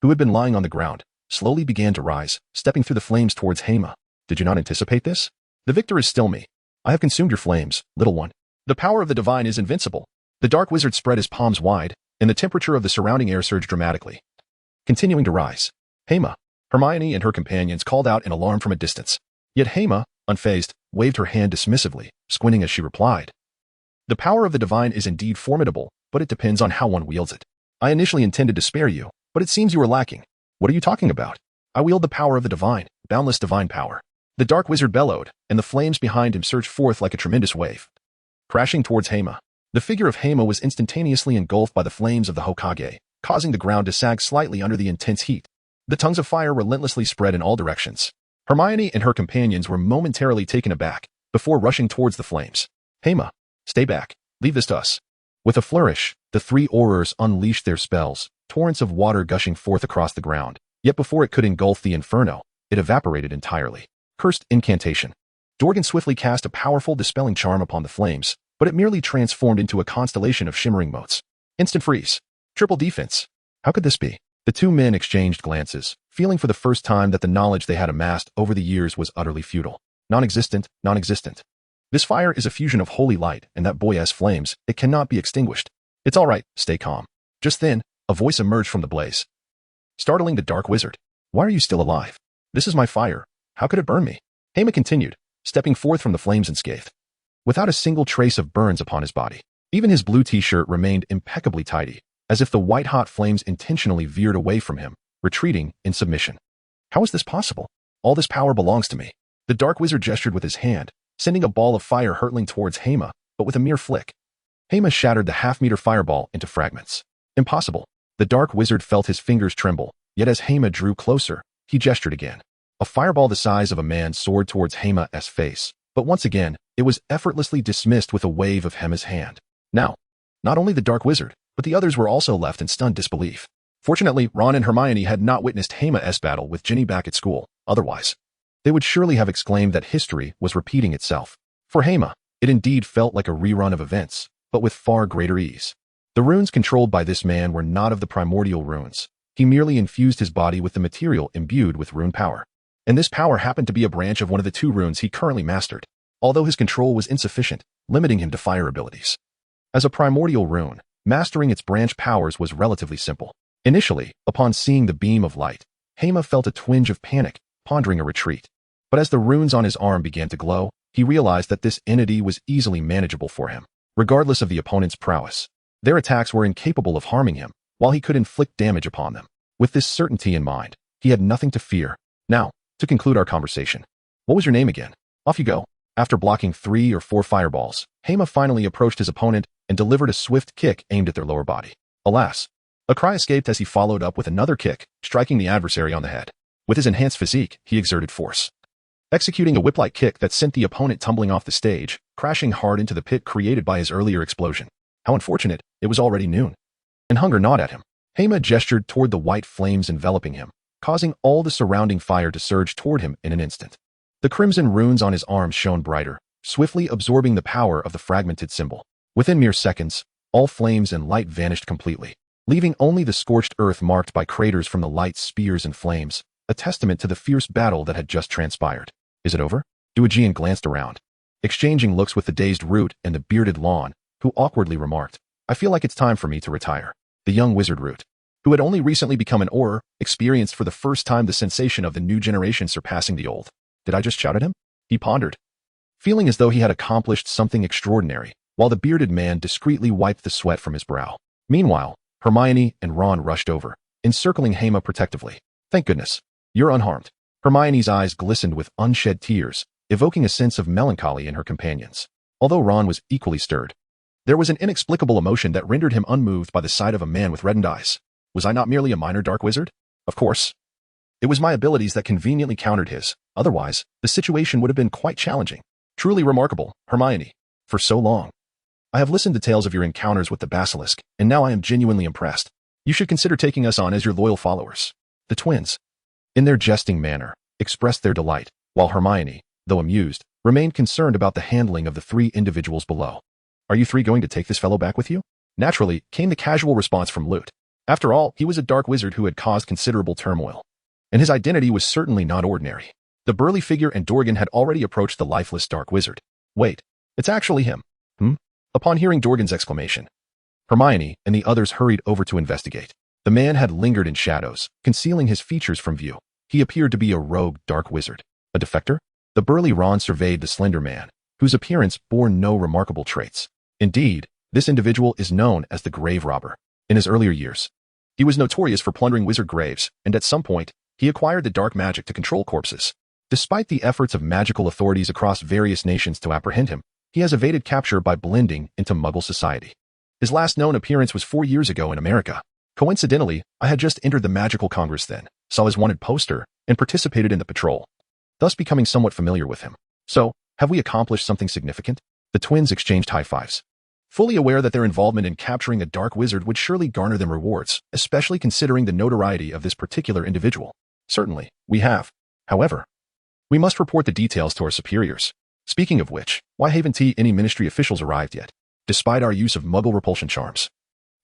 A: who had been lying on the ground, slowly began to rise, stepping through the flames towards Hema. Did you not anticipate this? The victor is still me. I have consumed your flames, little one. The power of the divine is invincible. The dark wizard spread his palms wide, and the temperature of the surrounding air surged dramatically, continuing to rise. Hema, Hermione and her companions called out in alarm from a distance. Yet Hema, unfazed, waved her hand dismissively, squinting as she replied. The power of the divine is indeed formidable, but it depends on how one wields it. I initially intended to spare you, but it seems you are lacking. What are you talking about? I wield the power of the divine, boundless divine power. The dark wizard bellowed, and the flames behind him surged forth like a tremendous wave, crashing towards Hema. The figure of Hema was instantaneously engulfed by the flames of the Hokage, causing the ground to sag slightly under the intense heat. The tongues of fire relentlessly spread in all directions. Hermione and her companions were momentarily taken aback, before rushing towards the flames. Hema, stay back. Leave this to us. With a flourish, the three aurors unleashed their spells, torrents of water gushing forth across the ground. Yet before it could engulf the inferno, it evaporated entirely. Cursed incantation. Dorgan swiftly cast a powerful dispelling charm upon the flames, but it merely transformed into a constellation of shimmering motes. Instant freeze. Triple defense. How could this be? The two men exchanged glances, feeling for the first time that the knowledge they had amassed over the years was utterly futile. Non-existent. This fire is a fusion of holy light and that boy-ass flames. It cannot be extinguished. It's all right, stay calm. Just then, a voice emerged from the blaze, startling the dark wizard. Why are you still alive? This is my fire. How could it burn me? Hema continued, stepping forth from the flames unscathed, without a single trace of burns upon his body. Even his blue t-shirt remained impeccably tidy, as if the white-hot flames intentionally veered away from him, retreating in submission. How is this possible? All this power belongs to me. The dark wizard gestured with his hand, sending a ball of fire hurtling towards Hema, but with a mere flick, Hema shattered the half-meter fireball into fragments. Impossible. The dark wizard felt his fingers tremble, yet as Hema drew closer, he gestured again. A fireball the size of a man soared towards Hema's face, but once again, it was effortlessly dismissed with a wave of Hema's hand. Now, not only the dark wizard, but the others were also left in stunned disbelief. Fortunately, Ron and Hermione had not witnessed Hema's battle with Ginny back at school. Otherwise, they would surely have exclaimed that history was repeating itself. For Hema, it indeed felt like a rerun of events, but with far greater ease. The runes controlled by this man were not of the primordial runes. He merely infused his body with the material imbued with rune power. And this power happened to be a branch of one of the two runes he currently mastered, although his control was insufficient, limiting him to fire abilities. As a primordial rune, mastering its branch powers was relatively simple. Initially, upon seeing the beam of light, Hema felt a twinge of panic, pondering a retreat. But as the runes on his arm began to glow, he realized that this entity was easily manageable for him, regardless of the opponent's prowess. Their attacks were incapable of harming him, while he could inflict damage upon them. With this certainty in mind, he had nothing to fear. Now, to conclude our conversation. What was your name again? Off you go. After blocking 3 or 4 fireballs, Hema finally approached his opponent and delivered a swift kick aimed at their lower body. Alas, a cry escaped as he followed up with another kick, striking the adversary on the head. With his enhanced physique, he exerted force, executing a whip-like kick that sent the opponent tumbling off the stage, crashing hard into the pit created by his earlier explosion. How unfortunate, it was already noon. And hunger gnawed at him. Hema gestured toward the white flames enveloping him, causing all the surrounding fire to surge toward him in an instant. The crimson runes on his arms shone brighter, swiftly absorbing the power of the fragmented symbol. Within mere seconds, all flames and light vanished completely, leaving only the scorched earth marked by craters from the light's spears and flames, a testament to the fierce battle that had just transpired. Is it over? Diagon glanced around, exchanging looks with the dazed Root and the bearded Lawn, who awkwardly remarked, "I feel like it's time for me to retire." The young wizard Root, who had only recently become an Auror, experienced for the first time the sensation of the new generation surpassing the old. Did I just shout at him? He pondered, feeling as though he had accomplished something extraordinary, while the bearded man discreetly wiped the sweat from his brow. Meanwhile, Hermione and Ron rushed over, encircling Hema protectively. "Thank goodness. You're unharmed." Hermione's eyes glistened with unshed tears, evoking a sense of melancholy in her companions. Although Ron was equally stirred, there was an inexplicable emotion that rendered him unmoved by the sight of a man with reddened eyes. Was I not merely a minor dark wizard? Of course. It was my abilities that conveniently countered his. Otherwise, the situation would have been quite challenging. Truly remarkable, Hermione. For so long. I have listened to tales of your encounters with the basilisk, and now I am genuinely impressed. You should consider taking us on as your loyal followers. The twins, in their jesting manner, expressed their delight, while Hermione, though amused, remained concerned about the handling of the 3 individuals below. Are you 3 going to take this fellow back with you? Naturally, came the casual response from Lute. After all, he was a dark wizard who had caused considerable turmoil, and his identity was certainly not ordinary. The burly figure and Diagon had already approached the lifeless dark wizard. Wait, it's actually him. Upon hearing Diagon's exclamation, Hermione and the others hurried over to investigate. The man had lingered in shadows, concealing his features from view. He appeared to be a rogue dark wizard. A defector? The burly Ron surveyed the slender man, whose appearance bore no remarkable traits. Indeed, this individual is known as the Grave Robber. In his earlier years, he was notorious for plundering wizard graves, and at some point, he acquired the dark magic to control corpses. Despite the efforts of magical authorities across various nations to apprehend him, he has evaded capture by blending into Muggle society. His last known appearance was 4 years ago in America. Coincidentally, I had just entered the Magical Congress then, saw his wanted poster, and participated in the patrol, thus becoming somewhat familiar with him. So, have we accomplished something significant? The twins exchanged high fives, fully aware that their involvement in capturing a dark wizard would surely garner them rewards, especially considering the notoriety of this particular individual. Certainly, we have. However, we must report the details to our superiors. Speaking of which, why haven't any ministry officials arrived yet? Despite our use of Muggle repulsion charms,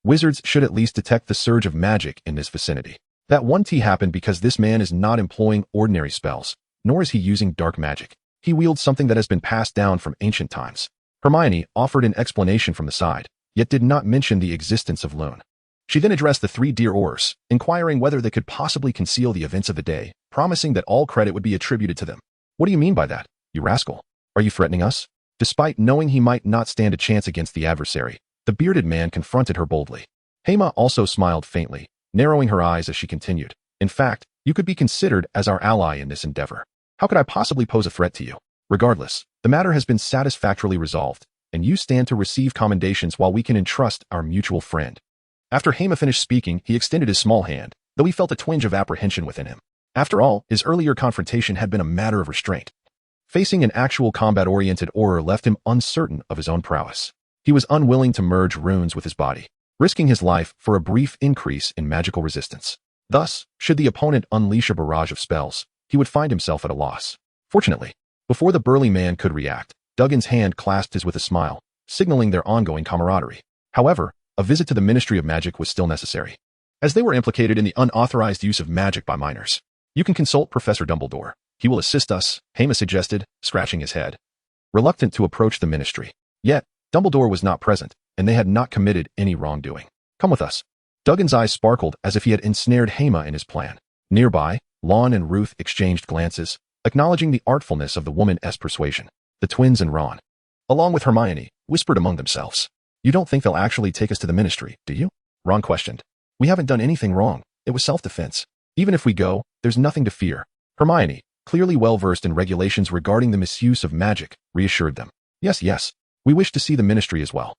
A: wizards should at least detect the surge of magic in this vicinity. That one happened because this man is not employing ordinary spells, nor is he using dark magic. He wields something that has been passed down from ancient times. Hermione offered an explanation from the side, yet did not mention the existence of Lune. She then addressed the 3 dear Aurors, inquiring whether they could possibly conceal the events of the day, promising that all credit would be attributed to them. What do you mean by that, you rascal? Are you threatening us? Despite knowing he might not stand a chance against the adversary, the bearded man confronted her boldly. Hema also smiled faintly, narrowing her eyes as she continued. In fact, you could be considered as our ally in this endeavor. How could I possibly pose a threat to you? Regardless, the matter has been satisfactorily resolved, and you stand to receive commendations while we can entrust our mutual friend. After Hema finished speaking, he extended his small hand, though he felt a twinge of apprehension within him. After all, his earlier confrontation had been a matter of restraint. Facing an actual combat-oriented Auror left him uncertain of his own prowess. He was unwilling to merge runes with his body, risking his life for a brief increase in magical resistance. Thus, should the opponent unleash a barrage of spells, he would find himself at a loss. Fortunately, before the burly man could react, Duggan's hand clasped his with a smile, signaling their ongoing camaraderie. However, a visit to the Ministry of Magic was still necessary, as they were implicated in the unauthorized use of magic by minors. You can consult Professor Dumbledore. He will assist us, Hema suggested, scratching his head, reluctant to approach the ministry. Yet, Dumbledore was not present, and they had not committed any wrongdoing. Come with us. Duggan's eyes sparkled as if he had ensnared Hema in his plan. Nearby, Lon and Ruth exchanged glances, acknowledging the artfulness of the woman's persuasion. The twins and Ron, along with Hermione, whispered among themselves. You don't think they'll actually take us to the ministry, do you? Ron questioned. We haven't done anything wrong. It was self-defense. Even if we go, there's nothing to fear. Hermione, clearly well-versed in regulations regarding the misuse of magic, reassured them. Yes, we wish to see the ministry as well.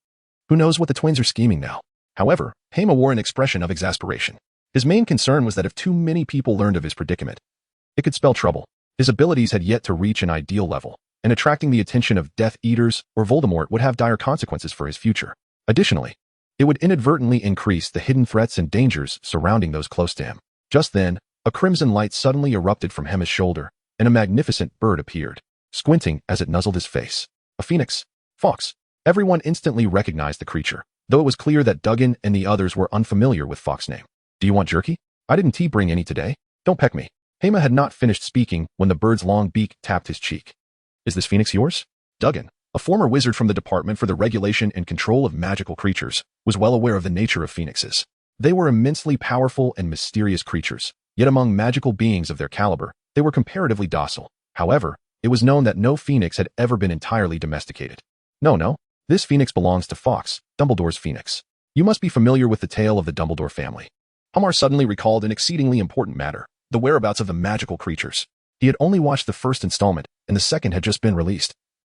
A: Who knows what the twins are scheming now? However, Hema wore an expression of exasperation. His main concern was that if too many people learned of his predicament, it could spell trouble. His abilities had yet to reach an ideal level, and attracting the attention of Death Eaters or Voldemort would have dire consequences for his future. Additionally, it would inadvertently increase the hidden threats and dangers surrounding those close to him. Just then, a crimson light suddenly erupted from Hema's shoulder, and a magnificent bird appeared, squinting as it nuzzled his face. A phoenix. Fawkes. Everyone instantly recognized the creature, though it was clear that Diagon and the others were unfamiliar with Fawkes' name. Do you want jerky? I didn't bring any today. Don't peck me. Hema had not finished speaking when the bird's long beak tapped his cheek. Is this phoenix yours? Diagon, a former wizard from the Department for the Regulation and Control of Magical Creatures, was well aware of the nature of phoenixes. They were immensely powerful and mysterious creatures, yet among magical beings of their caliber, they were comparatively docile. However, it was known that no phoenix had ever been entirely domesticated. No, this phoenix belongs to Fawkes, Dumbledore's phoenix. You must be familiar with the tale of the Dumbledore family. Hema suddenly recalled an exceedingly important matter, the whereabouts of the magical creatures. He had only watched the first installment, and the second had just been released.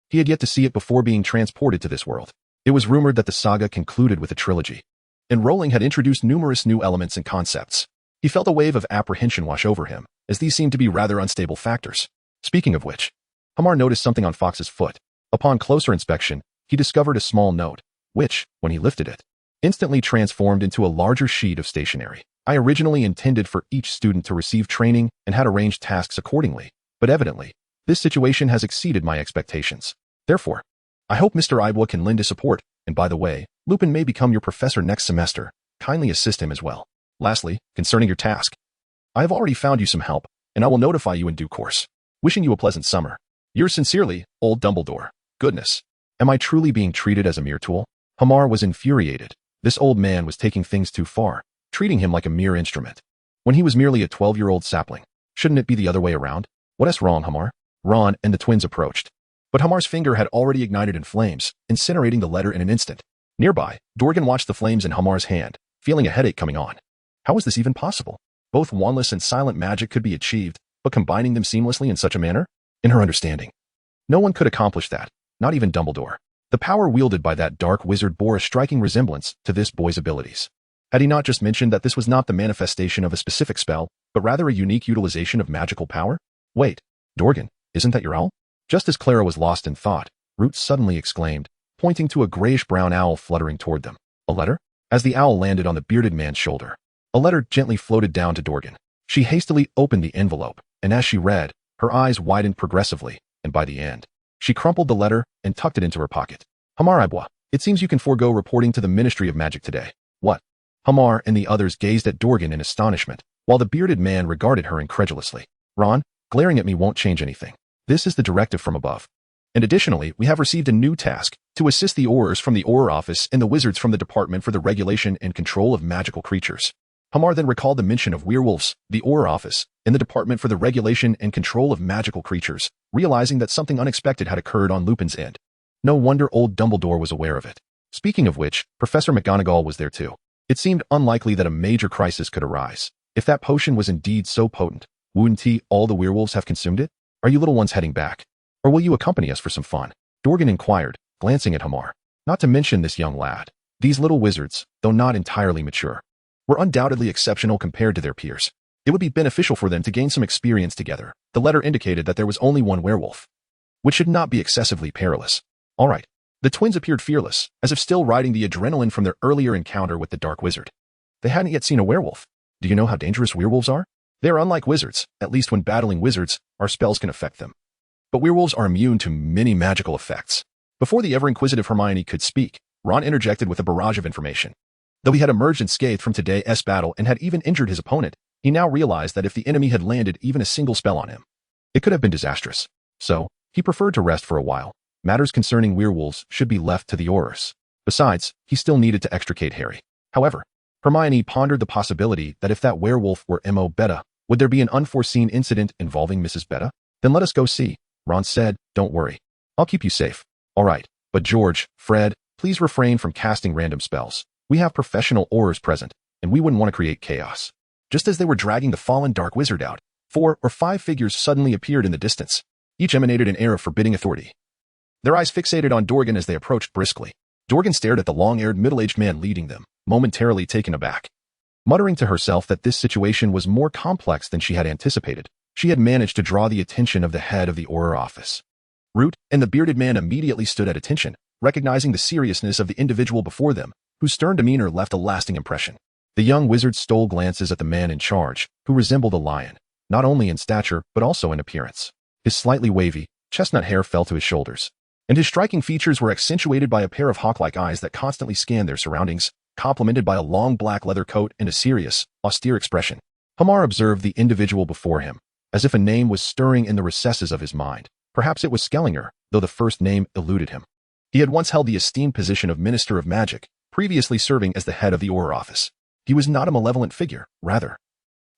A: He had yet to see it before being transported to this world. It was rumored that the saga concluded with a trilogy, and Rowling had introduced numerous new elements and concepts. He felt a wave of apprehension wash over him, as these seemed to be rather unstable factors. Speaking of which, Hema noticed something on Fawkes' foot. Upon closer inspection, he discovered a small note, which, when he lifted it, instantly transformed into a larger sheet of stationery. I originally intended for each student to receive training and had arranged tasks accordingly, but evidently, this situation has exceeded my expectations. Therefore, I hope Mr. Ibwa can lend his support, and by the way, Lupin may become your professor next semester. Kindly assist him as well. Lastly, concerning your task, I have already found you some help, and I will notify you in due course. Wishing you a pleasant summer. Yours sincerely, Old Dumbledore. Goodness. Am I truly being treated as a mere tool? Hema was infuriated. This old man was taking things too far, treating him like a mere instrument, when he was merely a 12-year-old sapling. Shouldn't it be the other way around? What is wrong, Hema? Ron and the twins approached. But Hema's finger had already ignited in flames, incinerating the letter in an instant. Nearby, Diagon watched the flames in Hema's hand, feeling a headache coming on. How was this even possible? Both wandless and silent magic could be achieved, but combining them seamlessly in such a manner? In her understanding, no one could accomplish that, not even Dumbledore. The power wielded by that dark wizard bore a striking resemblance to this boy's abilities. Had he not just mentioned that this was not the manifestation of a specific spell, but rather a unique utilization of magical power? Wait, Diagon, isn't that your owl? Just as Clara was lost in thought, Root suddenly exclaimed, pointing to a grayish-brown owl fluttering toward them. A letter? As the owl landed on the bearded man's shoulder, a letter gently floated down to Diagon. She hastily opened the envelope, and as she read, her eyes widened progressively, and by the end, she crumpled the letter and tucked it into her pocket. Hema Ibwa, it seems you can forego reporting to the Ministry of Magic today. What? Hema and the others gazed at Diagon in astonishment, while the bearded man regarded her incredulously. Ron, glaring at me won't change anything. This is the directive from above. And additionally, we have received a new task to assist the Aurors from the Auror Office and the Wizards from the Department for the Regulation and Control of Magical Creatures. Hema then recalled the mention of werewolves, the Auror Office, and the Department for the Regulation and Control of Magical Creatures, realizing that something unexpected had occurred on Lupin's end. No wonder old Dumbledore was aware of it. Speaking of which, Professor McGonagall was there too. It seemed unlikely that a major crisis could arise. If that potion was indeed so potent, wouldn't all the werewolves have consumed it? Are you little ones heading back? Or will you accompany us for some fun? Diagon inquired, glancing at Hema. Not to mention this young lad. These little wizards, though not entirely mature, were undoubtedly exceptional compared to their peers. It would be beneficial for them to gain some experience together. The letter indicated that there was only one werewolf, which should not be excessively perilous. All right. The twins appeared fearless, as if still riding the adrenaline from their earlier encounter with the Dark Wizard. They hadn't yet seen a werewolf. Do you know how dangerous werewolves are? They are unlike wizards, at least when battling wizards, our spells can affect them. But werewolves are immune to many magical effects. Before the ever-inquisitive Hermione could speak, Ron interjected with a barrage of information. Though he had emerged unscathed from today's battle and had even injured his opponent, he now realized that if the enemy had landed even a single spell on him, it could have been disastrous. So, he preferred to rest for a while. Matters concerning werewolves should be left to the Aurors. Besides, he still needed to extricate Harry. However, Hermione pondered the possibility that if that werewolf were M.O. Beta, would there be an unforeseen incident involving Mrs. Beta? Then let us go see. Ron said, don't worry. I'll keep you safe. All right, but George, Fred, please refrain from casting random spells. We have professional aurors present, and we wouldn't want to create chaos. Just as they were dragging the fallen dark wizard out, 4 or 5 figures suddenly appeared in the distance. Each emanated an air of forbidding authority. Their eyes fixated on Dorgan as they approached briskly. Dorgan stared at the long-haired middle-aged man leading them, momentarily taken aback. Muttering to herself that this situation was more complex than she had anticipated, she had managed to draw the attention of the head of the Auror office. Root and the bearded man immediately stood at attention, recognizing the seriousness of the individual before them, whose stern demeanor left a lasting impression. The young wizard stole glances at the man in charge, who resembled a lion, not only in stature but also in appearance. His slightly wavy, chestnut hair fell to his shoulders, and his striking features were accentuated by a pair of hawk-like eyes that constantly scanned their surroundings, complemented by a long black leather coat and a serious, austere expression. Hema observed the individual before him, as if a name was stirring in the recesses of his mind. Perhaps it was Skellinger, though the first name eluded him. He had once held the esteemed position of Minister of Magic, previously serving as the head of the Auror office. He was not a malevolent figure, rather.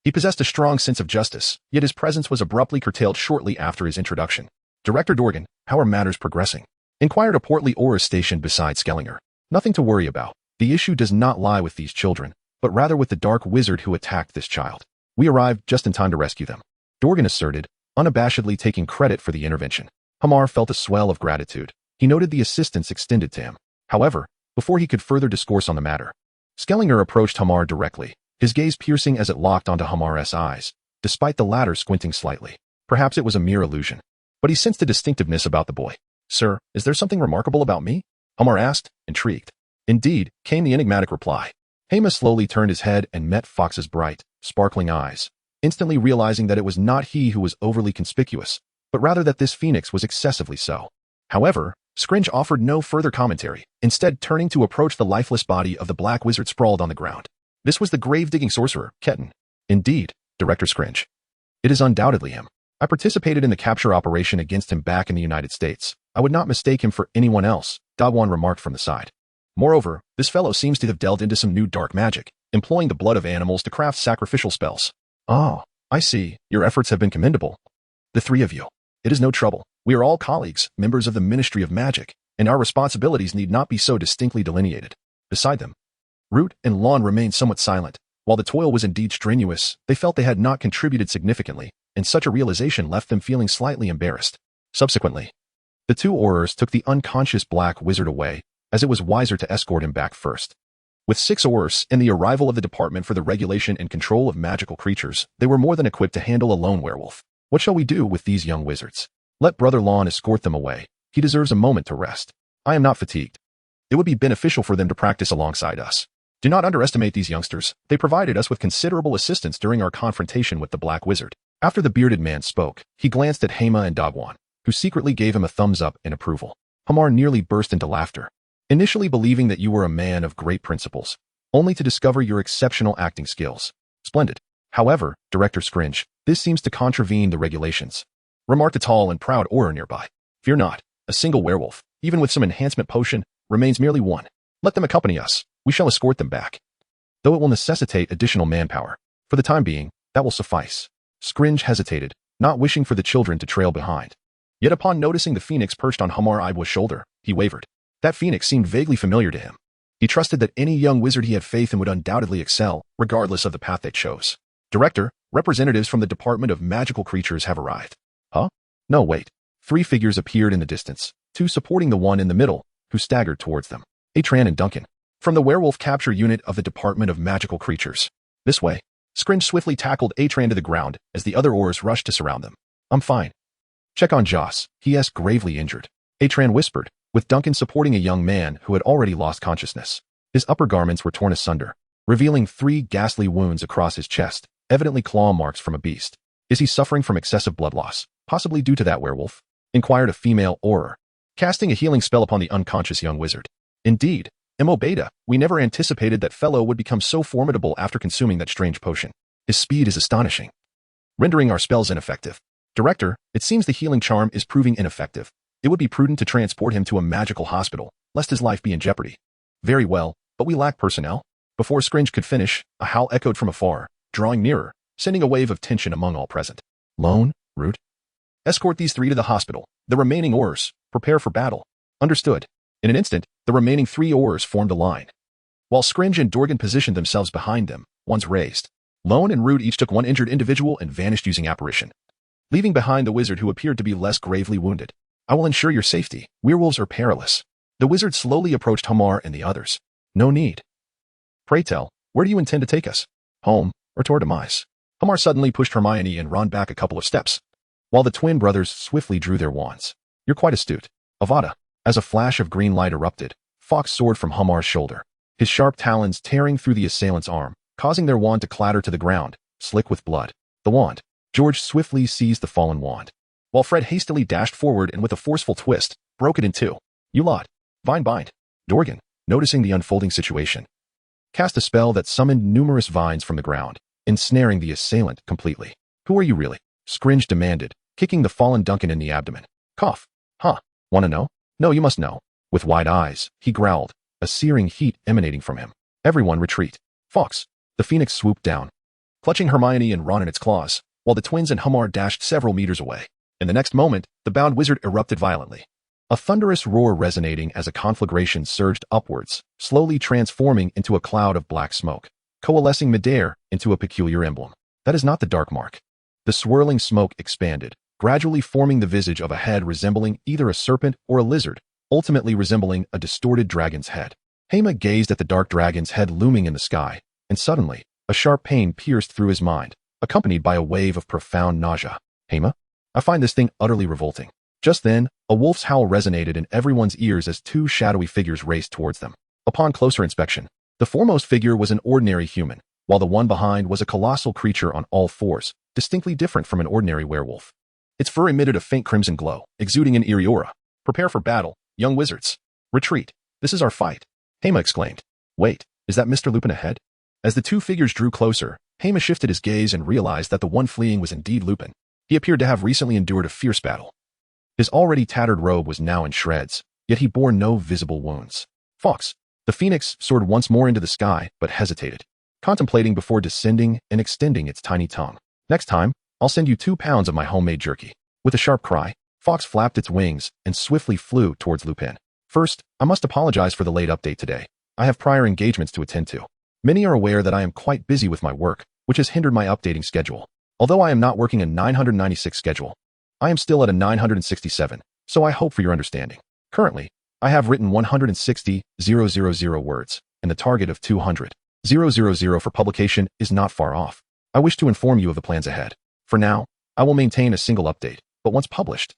A: He possessed a strong sense of justice, yet his presence was abruptly curtailed shortly after his introduction. Director Dorgan, how are matters progressing? Inquired a portly Auror stationed beside Skellinger. Nothing to worry about. The issue does not lie with these children, but rather with the dark wizard who attacked this child. We arrived just in time to rescue them, Dorgan asserted, unabashedly taking credit for the intervention. Hema felt a swell of gratitude. He noted the assistance extended to him. However, before he could further discourse on the matter, Skellinger approached Hema directly, his gaze piercing as it locked onto Hema's eyes, despite the latter squinting slightly. Perhaps it was a mere illusion, but he sensed a distinctiveness about the boy. Sir, is there something remarkable about me? Hema asked, intrigued. Indeed, came the enigmatic reply. Hema slowly turned his head and met Fox's bright, sparkling eyes, instantly realizing that it was not he who was overly conspicuous, but rather that this phoenix was excessively so. However, Scringe offered no further commentary, instead turning to approach the lifeless body of the black wizard sprawled on the ground. This was the grave-digging sorcerer, Ketten. Indeed, Director Scringe. It is undoubtedly him. I participated in the capture operation against him back in the United States. I would not mistake him for anyone else, Diagon remarked from the side. Moreover, this fellow seems to have delved into some new dark magic, employing the blood of animals to craft sacrificial spells. Oh, I see. Your efforts have been commendable. The 3 of you. It is no trouble. We are all colleagues, members of the Ministry of Magic, and our responsibilities need not be so distinctly delineated. Beside them, Root and Lon remained somewhat silent. While the toil was indeed strenuous, they felt they had not contributed significantly, and such a realization left them feeling slightly embarrassed. Subsequently, the 2 Aurors took the unconscious black wizard away, as it was wiser to escort him back first. With 6 Aurors and the arrival of the Department for the Regulation and Control of Magical Creatures, they were more than equipped to handle a lone werewolf. What shall we do with these young wizards? Let Brother Lon escort them away. He deserves a moment to rest. I am not fatigued. It would be beneficial for them to practice alongside us. Do not underestimate these youngsters. They provided us with considerable assistance during our confrontation with the Black Wizard. After the bearded man spoke, he glanced at Hema and Diagon, who secretly gave him a thumbs up in approval. Hema nearly burst into laughter, initially believing that you were a man of great principles, only to discover your exceptional acting skills. Splendid. However, Director Scringe, this seems to contravene the regulations, remarked a tall and proud Auror nearby. Fear not. A single werewolf, even with some enhancement potion, remains merely one. Let them accompany us. We shall escort them back. Though it will necessitate additional manpower, for the time being, that will suffice. Scringe hesitated, not wishing for the children to trail behind. Yet upon noticing the phoenix perched on Hema-Ibwa's shoulder, he wavered. That phoenix seemed vaguely familiar to him. He trusted that any young wizard he had faith in would undoubtedly excel, regardless of the path they chose. Director, representatives from the Department of Magical Creatures have arrived. Huh? No, wait. 3 figures appeared in the distance, 2 supporting the one in the middle, who staggered towards them. Atran and Duncan, from the werewolf capture unit of the Department of Magical Creatures. This way. Scringe swiftly tackled Atran to the ground as the other Aurors rushed to surround them. I'm fine. Check on Joss. He is gravely injured. Atran whispered, with Duncan supporting a young man who had already lost consciousness. His upper garments were torn asunder, revealing 3 ghastly wounds across his chest, evidently claw marks from a beast. Is he suffering from excessive blood loss, possibly due to that werewolf? Inquired a female Auror, casting a healing spell upon the unconscious young wizard. Indeed, Mo Beta, we never anticipated that fellow would become so formidable after consuming that strange potion. His speed is astonishing, rendering our spells ineffective. Director, it seems the healing charm is proving ineffective. It would be prudent to transport him to a magical hospital, lest his life be in jeopardy. Very well, but we lack personnel. Before Scringe could finish, a howl echoed from afar, drawing nearer, sending a wave of tension among all present. Lone, Root, Escort these 3 to the hospital. The remaining oars, prepare for battle. Understood. In an instant, the remaining 3 oars formed a line. While Scringe and Dorgan positioned themselves behind them, wands raised. Lone and Rude each took one injured individual and vanished using apparition, leaving behind the wizard who appeared to be less gravely wounded. I will ensure your safety. Werewolves are perilous. The wizard slowly approached Hema and the others. No need. Pray tell, where do you intend to take us? Home, or toward demise? Hema suddenly pushed Hermione and Ron back a couple of steps, while the twin brothers swiftly drew their wands. You're quite astute. Avada. As a flash of green light erupted, Fawkes soared from Hema's shoulder, his sharp talons tearing through the assailant's arm, causing their wand to clatter to the ground, slick with blood. The wand. George swiftly seized the fallen wand, while Fred hastily dashed forward and with a forceful twist, broke it in 2. You lot. Vine bind. Dorgan, noticing the unfolding situation, cast a spell that summoned numerous vines from the ground, ensnaring the assailant completely. Who are you really? Scringe demanded, kicking the fallen Duncan in the abdomen. Cough. Huh. Wanna know? No, you must know. With wide eyes, he growled, a searing heat emanating from him. Everyone retreat. Fawkes. The phoenix swooped down, clutching Hermione and Ron in its claws, while the twins and Hema dashed several meters away. In the next moment, the bound wizard erupted violently, a thunderous roar resonating as a conflagration surged upwards, slowly transforming into a cloud of black smoke, coalescing midair into a peculiar emblem. That is not the dark mark. The swirling smoke expanded, gradually forming the visage of a head resembling either a serpent or a lizard, ultimately resembling a distorted dragon's head. Hema gazed at the dark dragon's head looming in the sky, and suddenly, a sharp pain pierced through his mind, accompanied by a wave of profound nausea. Hema? I find this thing utterly revolting. Just then, a wolf's howl resonated in everyone's ears as 2 shadowy figures raced towards them. Upon closer inspection, the foremost figure was an ordinary human, while the one behind was a colossal creature on all 4s, distinctly different from an ordinary werewolf. Its fur emitted a faint crimson glow, exuding an eerie aura. Prepare for battle, young wizards. Retreat. This is our fight. Hema exclaimed. Wait, is that Mr. Lupin ahead? As the 2 figures drew closer, Hema shifted his gaze and realized that the one fleeing was indeed Lupin. He appeared to have recently endured a fierce battle. His already tattered robe was now in shreds, yet he bore no visible wounds. Fawkes. The phoenix soared once more into the sky, but hesitated, contemplating before descending and extending its tiny tongue. Next time, I'll send you 2 pounds of my homemade jerky. With a sharp cry, Fawkes flapped its wings and swiftly flew towards Lupin. First, I must apologize for the late update today. I have prior engagements to attend to. Many are aware that I am quite busy with my work, which has hindered my updating schedule. Although I am not working a 996 schedule, I am still at a 967, so I hope for your understanding. Currently, I have written 160,000 words, and the target of 200,000 for publication is not far off. I wish to inform you of the plans ahead. For now, I will maintain a single update, but once published,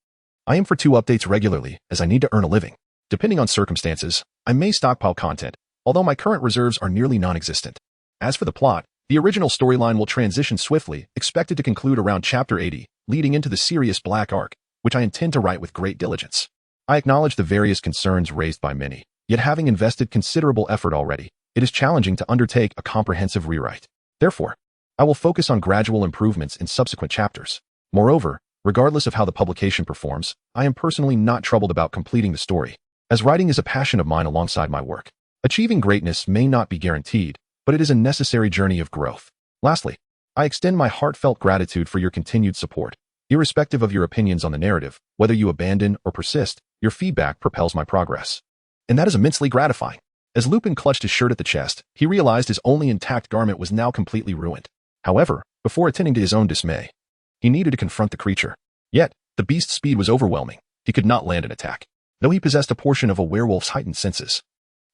A: I aim for 2 updates regularly as I need to earn a living. Depending on circumstances, I may stockpile content, although my current reserves are nearly non-existent. As for the plot, the original storyline will transition swiftly, expected to conclude around Chapter 80, leading into the serious Black Arc, which I intend to write with great diligence. I acknowledge the various concerns raised by many, yet having invested considerable effort already, it is challenging to undertake a comprehensive rewrite. Therefore, I will focus on gradual improvements in subsequent chapters. Moreover, regardless of how the publication performs, I am personally not troubled about completing the story, as writing is a passion of mine alongside my work. Achieving greatness may not be guaranteed, but it is a necessary journey of growth. Lastly, I extend my heartfelt gratitude for your continued support. Irrespective of your opinions on the narrative, whether you abandon or persist, your feedback propels my progress. And that is immensely gratifying. As Lupin clutched his shirt at the chest, he realized his only intact garment was now completely ruined. However, before attending to his own dismay, he needed to confront the creature. Yet, the beast's speed was overwhelming. He could not land an attack, though he possessed a portion of a werewolf's heightened senses.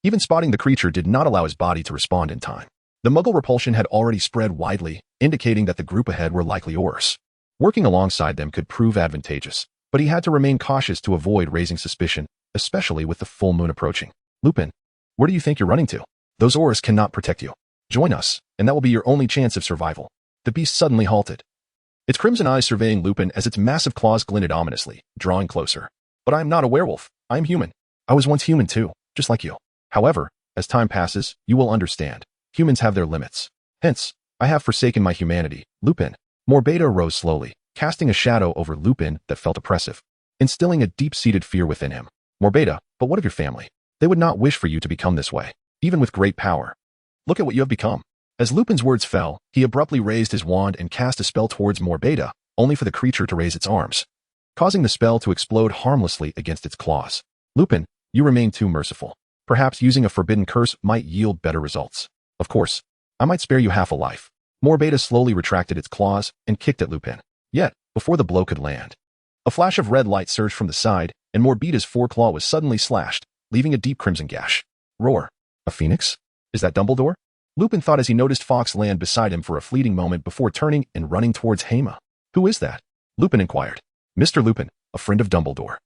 A: Even spotting the creature did not allow his body to respond in time. The Muggle repulsion had already spread widely, indicating that the group ahead were likely Aurors. Working alongside them could prove advantageous, but he had to remain cautious to avoid raising suspicion, especially with the full moon approaching. Lupin, where do you think you're running to? Those Aurors cannot protect you. Join us, and that will be your only chance of survival. The beast suddenly halted, its crimson eyes surveying Lupin as its massive claws glinted ominously, drawing closer. But I am not a werewolf. I am human. I was once human too, just like you. However, as time passes, you will understand. Humans have their limits. Hence, I have forsaken my humanity. Lupin. Morbeda rose slowly, casting a shadow over Lupin that felt oppressive, instilling a deep-seated fear within him. Morbeda, but what of your family? They would not wish for you to become this way, even with great power. Look at what you have become. As Lupin's words fell, he abruptly raised his wand and cast a spell towards Morbeda, only for the creature to raise its arms. causing the spell to explode harmlessly against its claws. Lupin, you remain too merciful. Perhaps using a forbidden curse might yield better results. Of course, I might spare you half a life. Morbeta slowly retracted its claws and kicked at Lupin. Yet, before the blow could land, a flash of red light surged from the side, and Morbeta's foreclaw was suddenly slashed, leaving a deep crimson gash. Roar. A phoenix? Is that Dumbledore? Lupin thought as he noticed Fawkes land beside him for a fleeting moment before turning and running towards Hema. Who is that? Lupin inquired. Mr. Lupin, a friend of Dumbledore.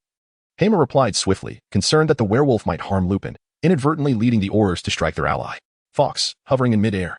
A: Hema replied swiftly, concerned that the werewolf might harm Lupin, inadvertently leading the Aurors to strike their ally. Fawkes, hovering in midair,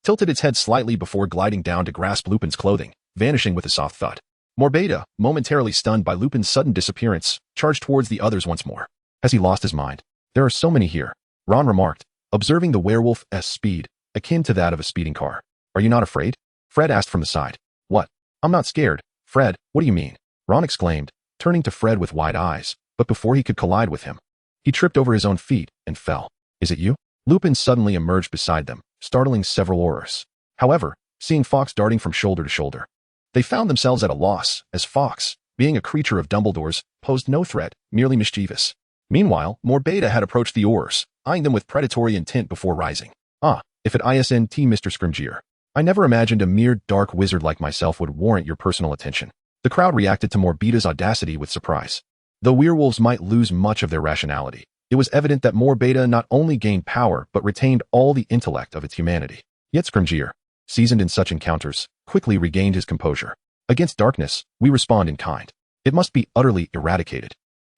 A: tilted its head slightly before gliding down to grasp Lupin's clothing, vanishing with a soft thud. Morbeta, momentarily stunned by Lupin's sudden disappearance, charged towards the others once more. Has he lost his mind? There are so many here, Ron remarked, observing the werewolf's speed, akin to that of a speeding car. Are you not afraid? Fred asked from the side. What? I'm not scared. Fred, what do you mean? Ron exclaimed, turning to Fred with wide eyes, but before he could collide with him, he tripped over his own feet and fell. Is it you? Lupin suddenly emerged beside them, startling several Aurors. However, seeing Fawkes darting from shoulder to shoulder, they found themselves at a loss, as Fawkes, being a creature of Dumbledore's, posed no threat, merely mischievous. Meanwhile, Morbeta had approached the Aurors, eyeing them with predatory intent before rising. Ah, if it isn't Mr. Scrimgeour. I never imagined a mere dark wizard like myself would warrant your personal attention. The crowd reacted to Morbeta's audacity with surprise. Though werewolves might lose much of their rationality, it was evident that Morbeta not only gained power but retained all the intellect of its humanity. Yet Scrimgeour, seasoned in such encounters, quickly regained his composure. Against darkness, we respond in kind. It must be utterly eradicated.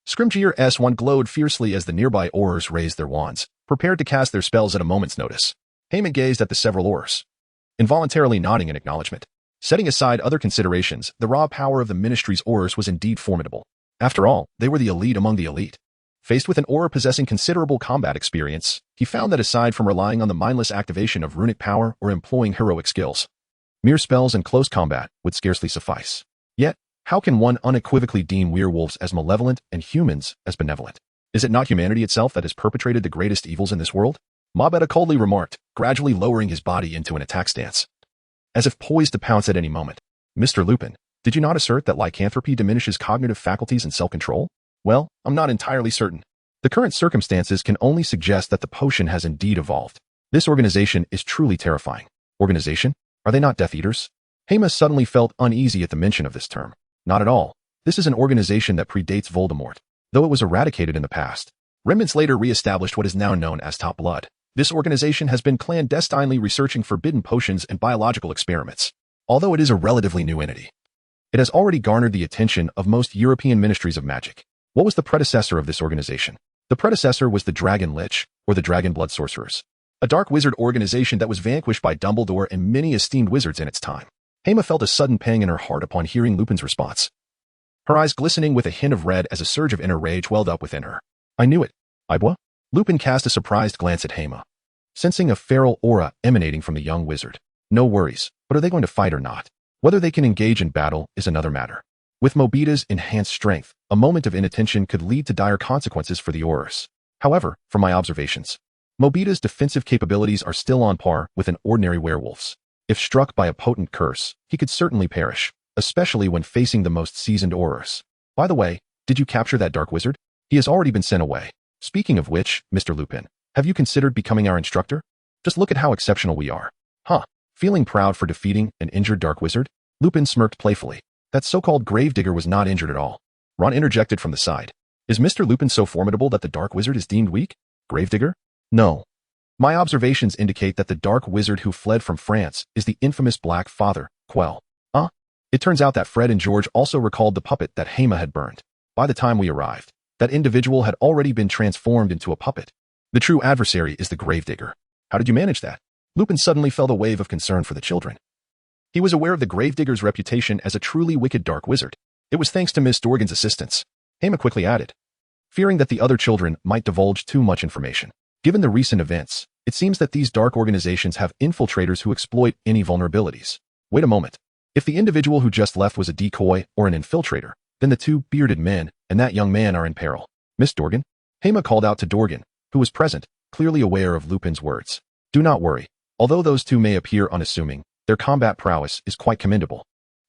A: Scrimgeour's one glowed fiercely as the nearby Aurors raised their wands, prepared to cast their spells at a moment's notice. Hema gazed at the several Aurors, involuntarily nodding in acknowledgement. Setting aside other considerations, the raw power of the Ministry's Aurors was indeed formidable. After all, they were the elite among the elite. Faced with an Auror possessing considerable combat experience, he found that aside from relying on the mindless activation of runic power or employing heroic skills, mere spells and close combat would scarcely suffice. Yet, how can one unequivocally deem werewolves as malevolent and humans as benevolent? Is it not humanity itself that has perpetrated the greatest evils in this world? Morbeta coldly remarked, gradually lowering his body into an attack stance, as if poised to pounce at any moment. Mr. Lupin, did you not assert that lycanthropy diminishes cognitive faculties and self-control? Well, I'm not entirely certain. The current circumstances can only suggest that the potion has indeed evolved. This organization is truly terrifying. Organization? Are they not Death Eaters? Hema suddenly felt uneasy at the mention of this term. Not at all. This is an organization that predates Voldemort, though it was eradicated in the past. Remnants later re-established what is now known as Top Blood. This organization has been clandestinely researching forbidden potions and biological experiments. Although it is a relatively new entity, it has already garnered the attention of most European ministries of magic. What was the predecessor of this organization? The predecessor was the Dragon Lich, or the Dragon Blood Sorcerers, a dark wizard organization that was vanquished by Dumbledore and many esteemed wizards in its time. Hema felt a sudden pang in her heart upon hearing Lupin's response, her eyes glistening with a hint of red as a surge of inner rage welled up within her. I knew it. Ibwa? Lupin cast a surprised glance at Hema, sensing a feral aura emanating from the young wizard. No worries, but are they going to fight or not? Whether they can engage in battle is another matter. With Morbeta's enhanced strength, a moment of inattention could lead to dire consequences for the Aurors. However, from my observations, Morbeta's defensive capabilities are still on par with an ordinary werewolf's. If struck by a potent curse, he could certainly perish, especially when facing the most seasoned Aurors. By the way, did you capture that dark wizard? He has already been sent away. Speaking of which, Mr. Lupin, have you considered becoming our instructor? Just look at how exceptional we are. Huh. Feeling proud for defeating an injured dark wizard? Lupin smirked playfully. That so-called gravedigger was not injured at all. Ron interjected from the side. Is Mr. Lupin so formidable that the dark wizard is deemed weak? Gravedigger? No. My observations indicate that the dark wizard who fled from France is the infamous Black Father, Quell. It turns out that Fred and George also recalled the puppet that Hema had burned. By the time we arrived, that individual had already been transformed into a puppet. The true adversary is the gravedigger. How did you manage that? Lupin suddenly felt a wave of concern for the children. He was aware of the gravedigger's reputation as a truly wicked dark wizard. It was thanks to Miss Dorgan's assistance. Hema quickly added, fearing that the other children might divulge too much information. Given the recent events, it seems that these dark organizations have infiltrators who exploit any vulnerabilities. Wait a moment. If the individual who just left was a decoy or an infiltrator, then the two bearded men and that young man are in peril. Miss Dorgan? Hema called out to Dorgan, who was present, clearly aware of Lupin's words. Do not worry. Although those two may appear unassuming, their combat prowess is quite commendable.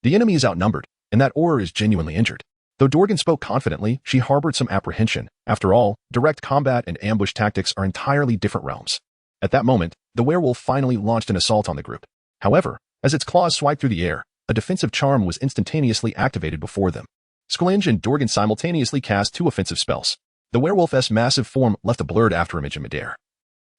A: The enemy is outnumbered, and that Auror is genuinely injured. Though Dorgan spoke confidently, she harbored some apprehension. After all, direct combat and ambush tactics are entirely different realms. At that moment, the werewolf finally launched an assault on the group. However, as its claws swiped through the air, a defensive charm was instantaneously activated before them. Scalinge and Dorgan simultaneously cast 2 offensive spells. The werewolf's massive form left a blurred afterimage in midair,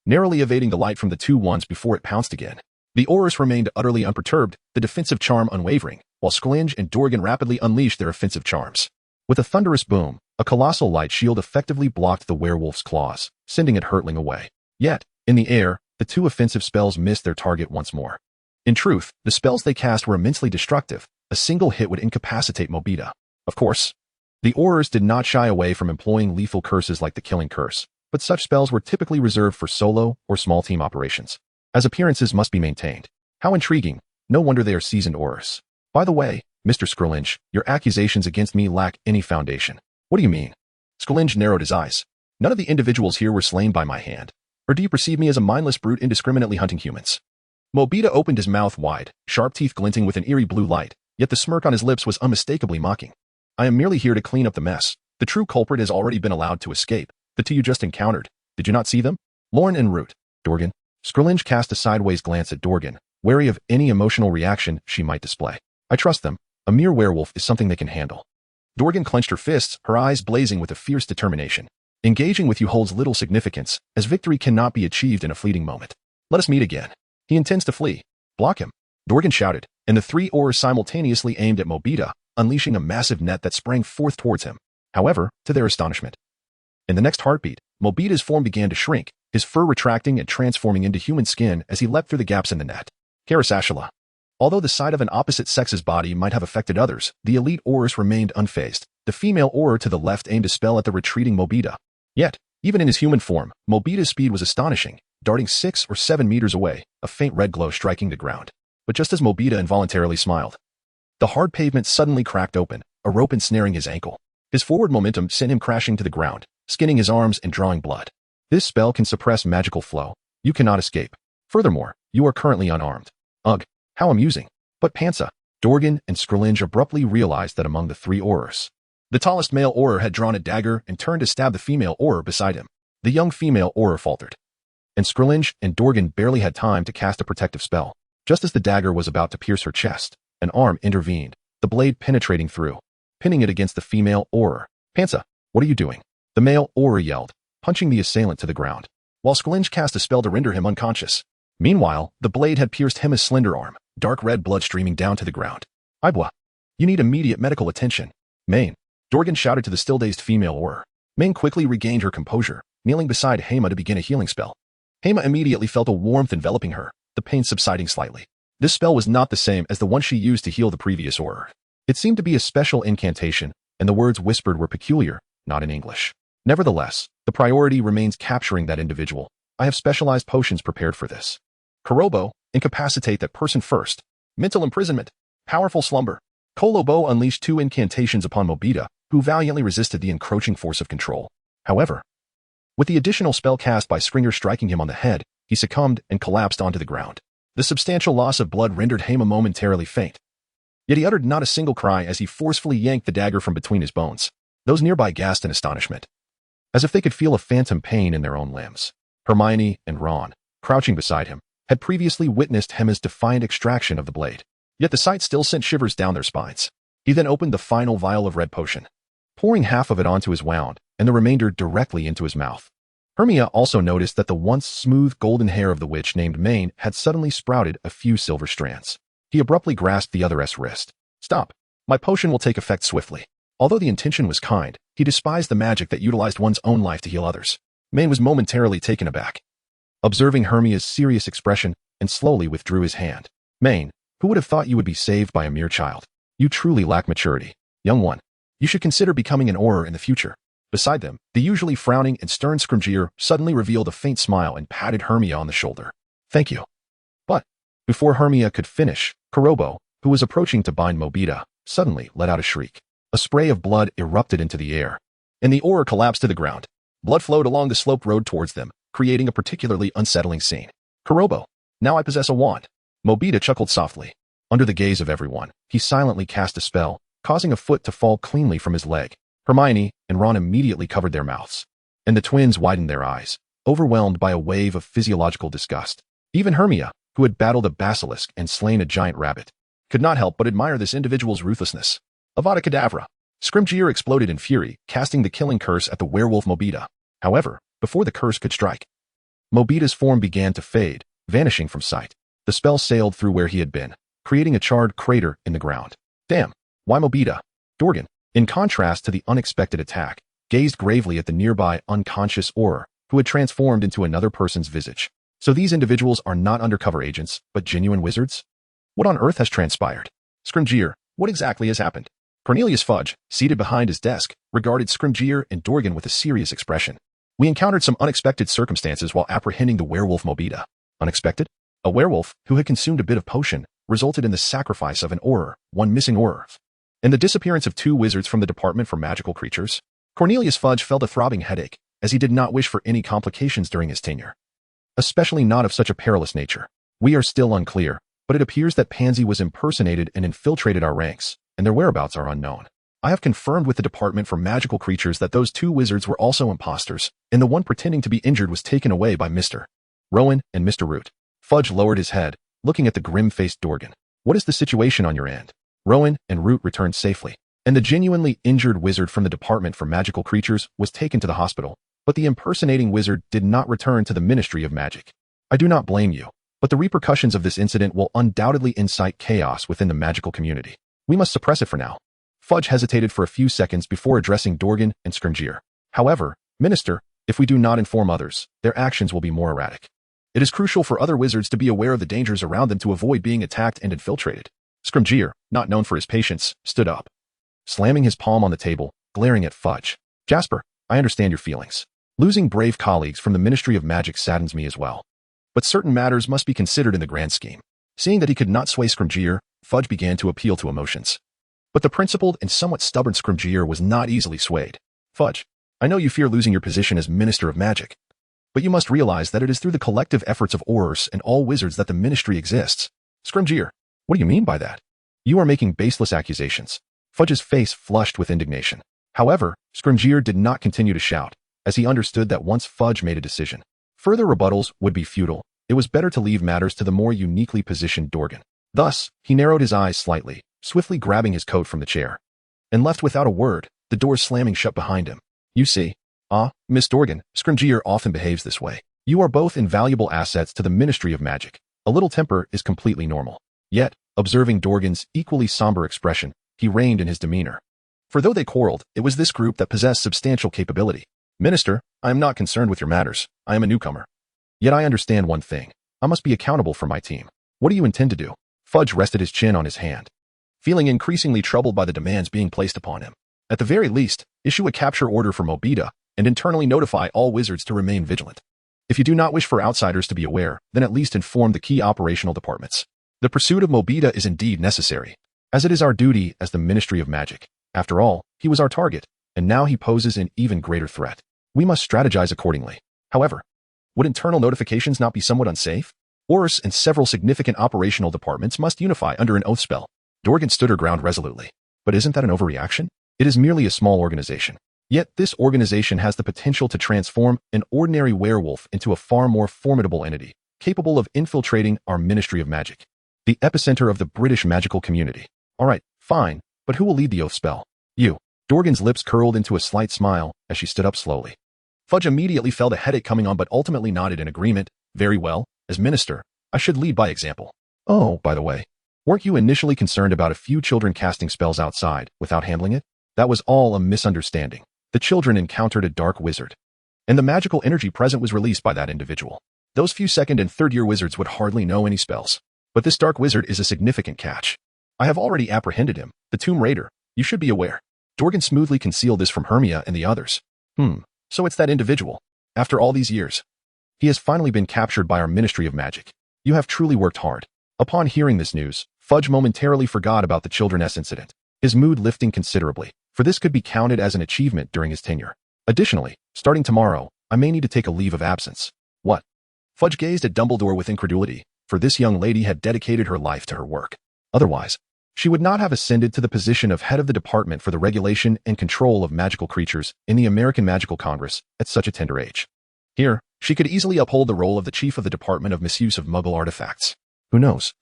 A: narrowly evading the light from the 2 wands before it pounced again. The Aurors remained utterly unperturbed, the defensive charm unwavering, while Scalinge and Dorgan rapidly unleashed their offensive charms. With a thunderous boom, a colossal light shield effectively blocked the werewolf's claws, sending it hurtling away. Yet, in the air, the 2 offensive spells missed their target once more. In truth, the spells they cast were immensely destructive. A single hit would incapacitate Mobita. Of course, the Aurors did not shy away from employing lethal curses like the Killing Curse, but such spells were typically reserved for solo or small team operations, as appearances must be maintained. How intriguing. No wonder they are seasoned Aurors. By the way, Mr. Scalinge, your accusations against me lack any foundation. What do you mean? Scalinge narrowed his eyes. None of the individuals here were slain by my hand. Or do you perceive me as a mindless brute indiscriminately hunting humans? Mobita opened his mouth wide, sharp teeth glinting with an eerie blue light, yet the smirk on his lips was unmistakably mocking. I am merely here to clean up the mess. The true culprit has already been allowed to escape. The 2 you just encountered. Did you not see them? Lorne en route. Dorgan. Scalinge cast a sideways glance at Dorgan, wary of any emotional reaction she might display. I trust them. A mere werewolf is something they can handle. Dorgan clenched her fists, her eyes blazing with a fierce determination. Engaging with you holds little significance, as victory cannot be achieved in a fleeting moment. Let us meet again. He intends to flee. Block him. Dorgan shouted, and the 3 Aurors simultaneously aimed at Mobita, unleashing a massive net that sprang forth towards him. However, to their astonishment, in the next heartbeat, Mobita's form began to shrink, his fur retracting and transforming into human skin as he leapt through the gaps in the net. Karasashila. Although the sight of an opposite sex's body might have affected others, the elite Aurors remained unfazed. The female Auror to the left aimed a spell at the retreating Mobita. Yet, even in his human form, Mobita's speed was astonishing, darting 6 or 7 meters away, a faint red glow striking the ground. But just as Mobita involuntarily smiled, the hard pavement suddenly cracked open, a rope ensnaring his ankle. His forward momentum sent him crashing to the ground, skinning his arms and drawing blood. This spell can suppress magical flow. You cannot escape. Furthermore, you are currently unarmed. Ugh, how amusing. But Pansa, Dorgan, and Scalinge abruptly realized that among the 3 Aurors, the tallest male Auror had drawn a dagger and turned to stab the female Auror beside him. The young female Auror faltered, and Scalinge and Dorgan barely had time to cast a protective spell. Just as the dagger was about to pierce her chest, an arm intervened, the blade penetrating through, pinning it against the female Auror. Pansa, what are you doing? The male Auror yelled, punching the assailant to the ground, while Scalinge cast a spell to render him unconscious. Meanwhile, the blade had pierced Hema's slender arm, dark red blood streaming down to the ground. Ibwa, you need immediate medical attention. Maine, Dorgan shouted to the still-dazed female Auror. Maine quickly regained her composure, kneeling beside Hema to begin a healing spell. Hema immediately felt a warmth enveloping her, the pain subsiding slightly. This spell was not the same as the one she used to heal the previous Auror. It seemed to be a special incantation, and the words whispered were peculiar, not in English. Nevertheless, the priority remains capturing that individual. I have specialized potions prepared for this. Kurobo, incapacitate that person first. Mental imprisonment. Powerful slumber. Kolobo unleashed 2 incantations upon Mobita, who valiantly resisted the encroaching force of control. However, with the additional spell cast by Scringer striking him on the head, he succumbed and collapsed onto the ground. The substantial loss of blood rendered Hema momentarily faint. Yet he uttered not a single cry as he forcefully yanked the dagger from between his bones. Those nearby gasped in astonishment, as if they could feel a phantom pain in their own limbs. Hermione and Ron, crouching beside him, had previously witnessed Hema's defiant extraction of the blade. Yet the sight still sent shivers down their spines. He then opened the final vial of red potion, pouring half of it onto his wound, and the remainder directly into his mouth. Hermia also noticed that the once smooth golden hair of the witch named Maine had suddenly sprouted a few silver strands. He abruptly grasped the other's wrist. Stop. My potion will take effect swiftly. Although the intention was kind, he despised the magic that utilized one's own life to heal others. Maine was momentarily taken aback, observing Hermia's serious expression, and slowly withdrew his hand. Maine, who would have thought you would be saved by a mere child? You truly lack maturity. Young one, you should consider becoming an Auror in the future. Beside them, the usually frowning and stern Scrimgeour suddenly revealed a faint smile and patted Hermia on the shoulder. Thank you. But, before Hermia could finish, Kurobo, who was approaching to bind Mobita, suddenly let out a shriek. A spray of blood erupted into the air, and the Auror collapsed to the ground. Blood flowed along the sloped road towards them, creating a particularly unsettling scene. Kurobo, now I possess a wand. Mobita chuckled softly. Under the gaze of everyone, he silently cast a spell, causing a foot to fall cleanly from his leg. Hermione and Ron immediately covered their mouths, and the twins widened their eyes, overwhelmed by a wave of physiological disgust. Even Hermione, who had battled a basilisk and slain a giant rabbit, could not help but admire this individual's ruthlessness. Avada Kedavra! Scrimgeour exploded in fury, casting the killing curse at the werewolf Mobita. However, before the curse could strike, Mobita's form began to fade, vanishing from sight. The spell sailed through where he had been, creating a charred crater in the ground. Damn! Why Mobita? Diagon, in contrast to the unexpected attack, gazed gravely at the nearby unconscious Auror, who had transformed into another person's visage. So these individuals are not undercover agents, but genuine wizards? What on earth has transpired? Scrimgeour, what exactly has happened? Cornelius Fudge, seated behind his desk, regarded Scrimgeour and Diagon with a serious expression. We encountered some unexpected circumstances while apprehending the werewolf Mobita. Unexpected? A werewolf, who had consumed a bit of potion, resulted in the sacrifice of an Auror, one missing Auror, and the disappearance of 2 wizards from the Department for Magical Creatures. Cornelius Fudge felt a throbbing headache, as he did not wish for any complications during his tenure, especially not of such a perilous nature. We are still unclear, but it appears that Pansy was impersonated and infiltrated our ranks, and their whereabouts are unknown. I have confirmed with the Department for Magical Creatures that those 2 wizards were also imposters, and the one pretending to be injured was taken away by Mr. Rowan and Mr. Root. Fudge lowered his head, looking at the grim-faced Diagon. What is the situation on your end? Rowan and Root returned safely, and the genuinely injured wizard from the Department for Magical Creatures was taken to the hospital, but the impersonating wizard did not return to the Ministry of Magic. I do not blame you, but the repercussions of this incident will undoubtedly incite chaos within the magical community. We must suppress it for now. Fudge hesitated for a few seconds before addressing Diagon and Scrimgeour. However, Minister, if we do not inform others, their actions will be more erratic. It is crucial for other wizards to be aware of the dangers around them to avoid being attacked and infiltrated. Scrimgeour, not known for his patience, stood up, slamming his palm on the table, glaring at Fudge. Jasper, I understand your feelings. Losing brave colleagues from the Ministry of Magic saddens me as well. But certain matters must be considered in the grand scheme. Seeing that he could not sway Scrimgeour, Fudge began to appeal to emotions. But the principled and somewhat stubborn Scrimgeour was not easily swayed. Fudge, I know you fear losing your position as Minister of Magic, but you must realize that it is through the collective efforts of Aurors and all wizards that the ministry exists. Scrimgeour, what do you mean by that? You are making baseless accusations. Fudge's face flushed with indignation. However, Scrimgeour did not continue to shout, as he understood that once Fudge made a decision, further rebuttals would be futile. It was better to leave matters to the more uniquely positioned Diagon. Thus, he narrowed his eyes slightly, swiftly grabbing his coat from the chair, and left without a word, the door slamming shut behind him. You see, Miss Diagon, Scrimgeour often behaves this way. You are both invaluable assets to the Ministry of Magic. A little temper is completely normal. Yet, observing Diagon's equally somber expression, he reined in his demeanor. For though they quarreled, it was this group that possessed substantial capability. Minister, I am not concerned with your matters. I am a newcomer. Yet I understand one thing. I must be accountable for my team. What do you intend to do? Fudge rested his chin on his hand, feeling increasingly troubled by the demands being placed upon him. At the very least, issue a capture order for Mobita and internally notify all wizards to remain vigilant. If you do not wish for outsiders to be aware, then at least inform the key operational departments. The pursuit of Mobita is indeed necessary, as it is our duty as the Ministry of Magic. After all, he was our target, and now he poses an even greater threat. We must strategize accordingly. However, would internal notifications not be somewhat unsafe? Aurors and several significant operational departments must unify under an oath spell. Diagon stood her ground resolutely. But isn't that an overreaction? It is merely a small organization. Yet this organization has the potential to transform an ordinary werewolf into a far more formidable entity, capable of infiltrating our Ministry of Magic, the epicenter of the British magical community. All right, fine, but who will lead the oath spell? You. Diagon's lips curled into a slight smile as she stood up slowly. Fudge immediately felt a headache coming on but ultimately nodded in agreement. Very well, as minister, I should lead by example. Oh, by the way, weren't you initially concerned about a few children casting spells outside without handling it? That was all a misunderstanding. The children encountered a dark wizard, and the magical energy present was released by that individual. Those few second and third year wizards would hardly know any spells. But this dark wizard is a significant catch. I have already apprehended him, the Tomb Raider. You should be aware. Diagon smoothly concealed this from Hermione and the others. So it's that individual. After all these years, he has finally been captured by our Ministry of Magic. You have truly worked hard. Upon hearing this news, Fudge momentarily forgot about the Children's incident, his mood lifting considerably, for this could be counted as an achievement during his tenure. Additionally, starting tomorrow, I may need to take a leave of absence. What? Fudge gazed at Dumbledore with incredulity, for this young lady had dedicated her life to her work. Otherwise, She would not have ascended to the position of head of the Department for the Regulation and Control of Magical Creatures in the American Magical Congress at such a tender age. Here, she could easily uphold the role of the chief of the Department of Misuse of Muggle Artifacts. Who knows?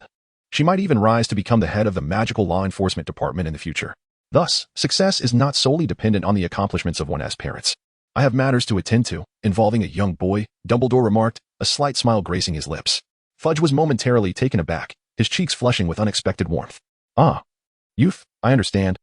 A: She might even rise to become the head of the Magical Law Enforcement Department in the future. Thus, success is not solely dependent on the accomplishments of one as parents. I have matters to attend to, involving a young boy, Dumbledore remarked, a slight smile gracing his lips. Fudge was momentarily taken aback, his cheeks flushing with unexpected warmth. Ah. Youth, I understand.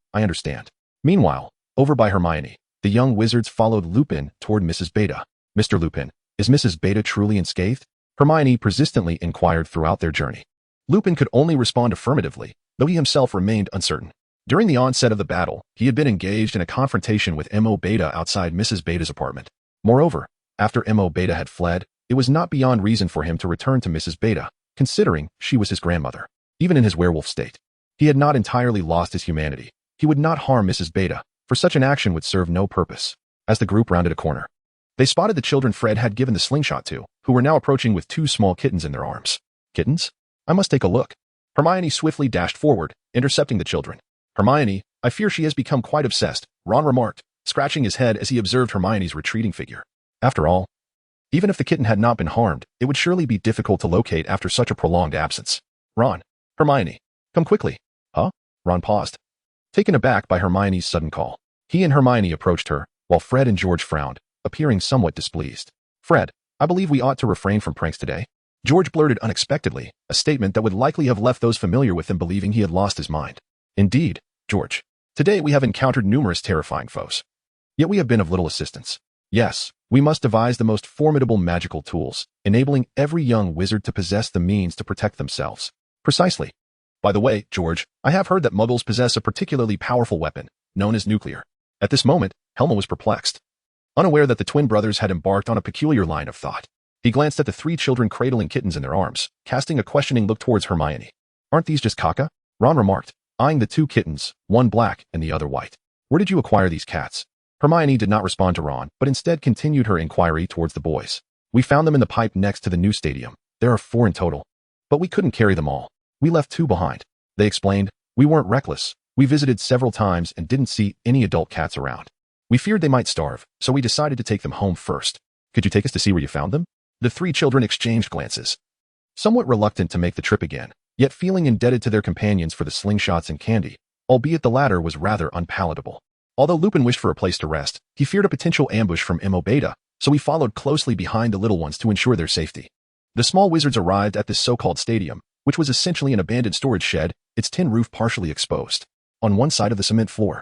A: Meanwhile, over by Hermione, the young wizards followed Lupin toward Mrs. Beta. Mr. Lupin, is Mrs. Beta truly unscathed? Hermione persistently inquired throughout their journey. Lupin could only respond affirmatively, though he himself remained uncertain. During the onset of the battle, he had been engaged in a confrontation with Mo Beta outside Mrs. Beta's apartment. Moreover, after Mo Beta had fled, it was not beyond reason for him to return to Mrs. Beta, considering she was his grandmother. Even in his werewolf state, he had not entirely lost his humanity. He would not harm Mrs. Beta, for such an action would serve no purpose. As the group rounded a corner, they spotted the children Fred had given the slingshot to, who were now approaching with 2 small kittens in their arms. Kittens? I must take a look. Hermione swiftly dashed forward, intercepting the children. Hermione, I fear she has become quite obsessed, Ron remarked, scratching his head as he observed Hermione's retreating figure. After all, even if the kitten had not been harmed, it would surely be difficult to locate after such a prolonged absence. Ron, Hermione, come quickly. Huh? Ron paused, taken aback by Hermione's sudden call. He and Hermione approached her, while Fred and George frowned, appearing somewhat displeased. Fred, I believe we ought to refrain from pranks today. George blurted unexpectedly, a statement that would likely have left those familiar with him believing he had lost his mind. Indeed, George. Today we have encountered numerous terrifying foes. Yet we have been of little assistance. Yes, we must devise the most formidable magical tools, enabling every young wizard to possess the means to protect themselves. Precisely. By the way, George, I have heard that Muggles possess a particularly powerful weapon, known as nuclear. At this moment, Hema was perplexed, unaware that the twin brothers had embarked on a peculiar line of thought. He glanced at the 3 children cradling kittens in their arms, casting a questioning look towards Hermione. Aren't these just caca? Ron remarked, eyeing the 2 kittens, one black and the other white. Where did you acquire these cats? Hermione did not respond to Ron, but instead continued her inquiry towards the boys. We found them in the pipe next to the new stadium. There are 4 in total. But we couldn't carry them all. We left 2 behind. They explained, we weren't reckless. We visited several times and didn't see any adult cats around. We feared they might starve, so we decided to take them home first. Could you take us to see where you found them? The 3 children exchanged glances, somewhat reluctant to make the trip again, yet feeling indebted to their companions for the slingshots and candy, albeit the latter was rather unpalatable. Although Lupin wished for a place to rest, he feared a potential ambush from Mo Beta, so he followed closely behind the little ones to ensure their safety. The small wizards arrived at this so-called stadium, which was essentially an abandoned storage shed, its tin roof partially exposed. On one side of the cement floor,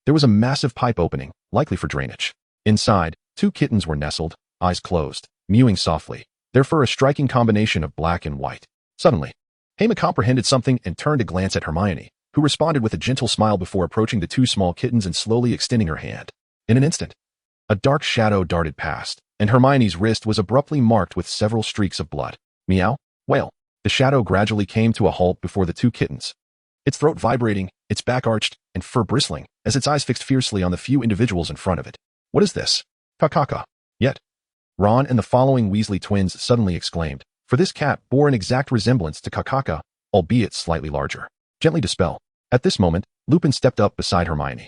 A: there was a massive pipe opening, likely for drainage. Inside, 2 kittens were nestled, eyes closed, mewing softly, their fur a striking combination of black and white. Suddenly, Hema comprehended something and turned to glance at Hermione, who responded with a gentle smile before approaching the 2 small kittens and slowly extending her hand. In an instant, a dark shadow darted past, and Hermione's wrist was abruptly marked with several streaks of blood. Meow, wail. The shadow gradually came to a halt before the 2 kittens, its throat vibrating, its back arched, and fur bristling, as its eyes fixed fiercely on the few individuals in front of it. What is this? Kakaka. Yet, Ron and the following Weasley twins suddenly exclaimed, for this cat bore an exact resemblance to Kakaka, albeit slightly larger. Gently dispel. At this moment, Lupin stepped up beside Hermione,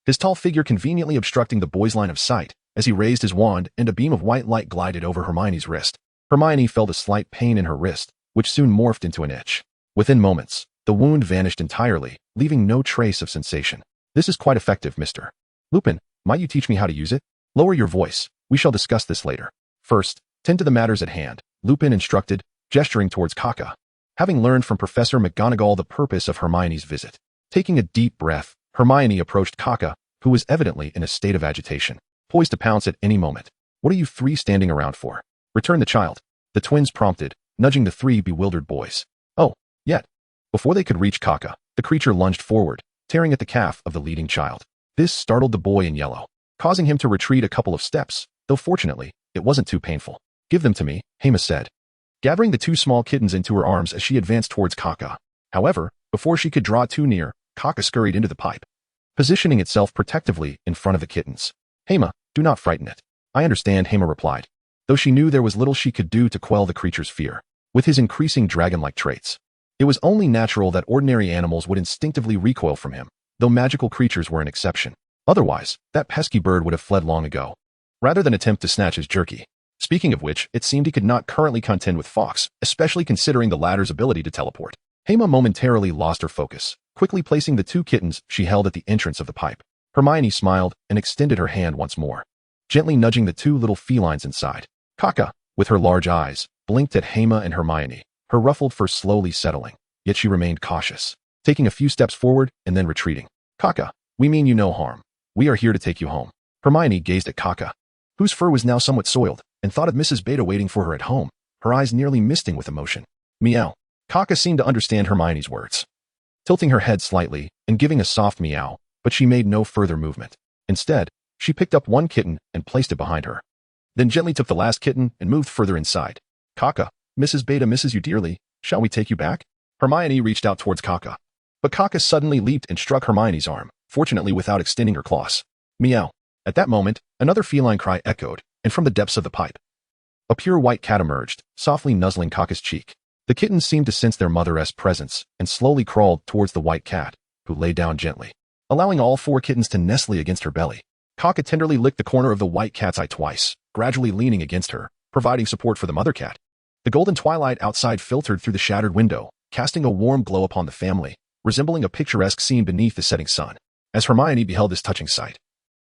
A: his tall figure conveniently obstructing the boy's line of sight, as he raised his wand and a beam of white light glided over Hermione's wrist. Hermione felt a slight pain in her wrist, which soon morphed into an itch. Within moments, the wound vanished entirely, leaving no trace of sensation. This is quite effective, Mr. Lupin, might you teach me how to use it? Lower your voice. We shall discuss this later. First, tend to the matters at hand, Lupin instructed, gesturing towards Kaka, having learned from Professor McGonagall the purpose of Hermione's visit. Taking a deep breath, Hermione approached Kaka, who was evidently in a state of agitation, poised to pounce at any moment. What are you 3 standing around for? Return the child, the twins prompted, nudging the 3 bewildered boys. Oh, yet. Before they could reach Kaka, the creature lunged forward, tearing at the calf of the leading child. This startled the boy in yellow, causing him to retreat a couple of steps, though fortunately, it wasn't too painful. Give them to me, Hema said, gathering the 2 small kittens into her arms as she advanced towards Kaka. However, before she could draw too near, Kaka scurried into the pipe, positioning itself protectively in front of the kittens. Hema, do not frighten it. I understand, Hema replied, though she knew there was little she could do to quell the creature's fear. With his increasing dragon-like traits, It was only natural that ordinary animals would instinctively recoil from him, though magical creatures were an exception. Otherwise, that pesky bird would have fled long ago, rather than attempt to snatch his jerky. Speaking of which, it seemed he could not currently contend with Fawkes, especially considering the latter's ability to teleport. Hema momentarily lost her focus, quickly placing the 2 kittens she held at the entrance of the pipe. Hermione smiled and extended her hand once more, gently nudging the 2 little felines inside. Kaka, with her large eyes, blinked at Hema and Hermione, her ruffled fur slowly settling, yet she remained cautious, taking a few steps forward and then retreating. Kaka, we mean you no harm. We are here to take you home. Hermione gazed at Kaka, whose fur was now somewhat soiled, and thought of Mrs. Beta waiting for her at home, her eyes nearly misting with emotion. Meow. Kaka seemed to understand Hermione's words, tilting her head slightly and giving a soft meow, but she made no further movement. Instead, she picked up one kitten and placed it behind her, then gently took the last kitten and moved further inside. Kaka, Mrs. Beta misses you dearly. Shall we take you back? Hermione reached out towards Kaka, but Kaka suddenly leaped and struck Hermione's arm, fortunately without extending her claws. Meow. At that moment, another feline cry echoed, and from the depths of the pipe, a pure white cat emerged, softly nuzzling Kaka's cheek. The kittens seemed to sense their mother's presence and slowly crawled towards the white cat, who lay down gently, allowing all 4 kittens to nestle against her belly. Kaka tenderly licked the corner of the white cat's eye twice, gradually leaning against her, providing support for the mother cat. The golden twilight outside filtered through the shattered window, casting a warm glow upon the family, resembling a picturesque scene beneath the setting sun. As Hermione beheld this touching sight,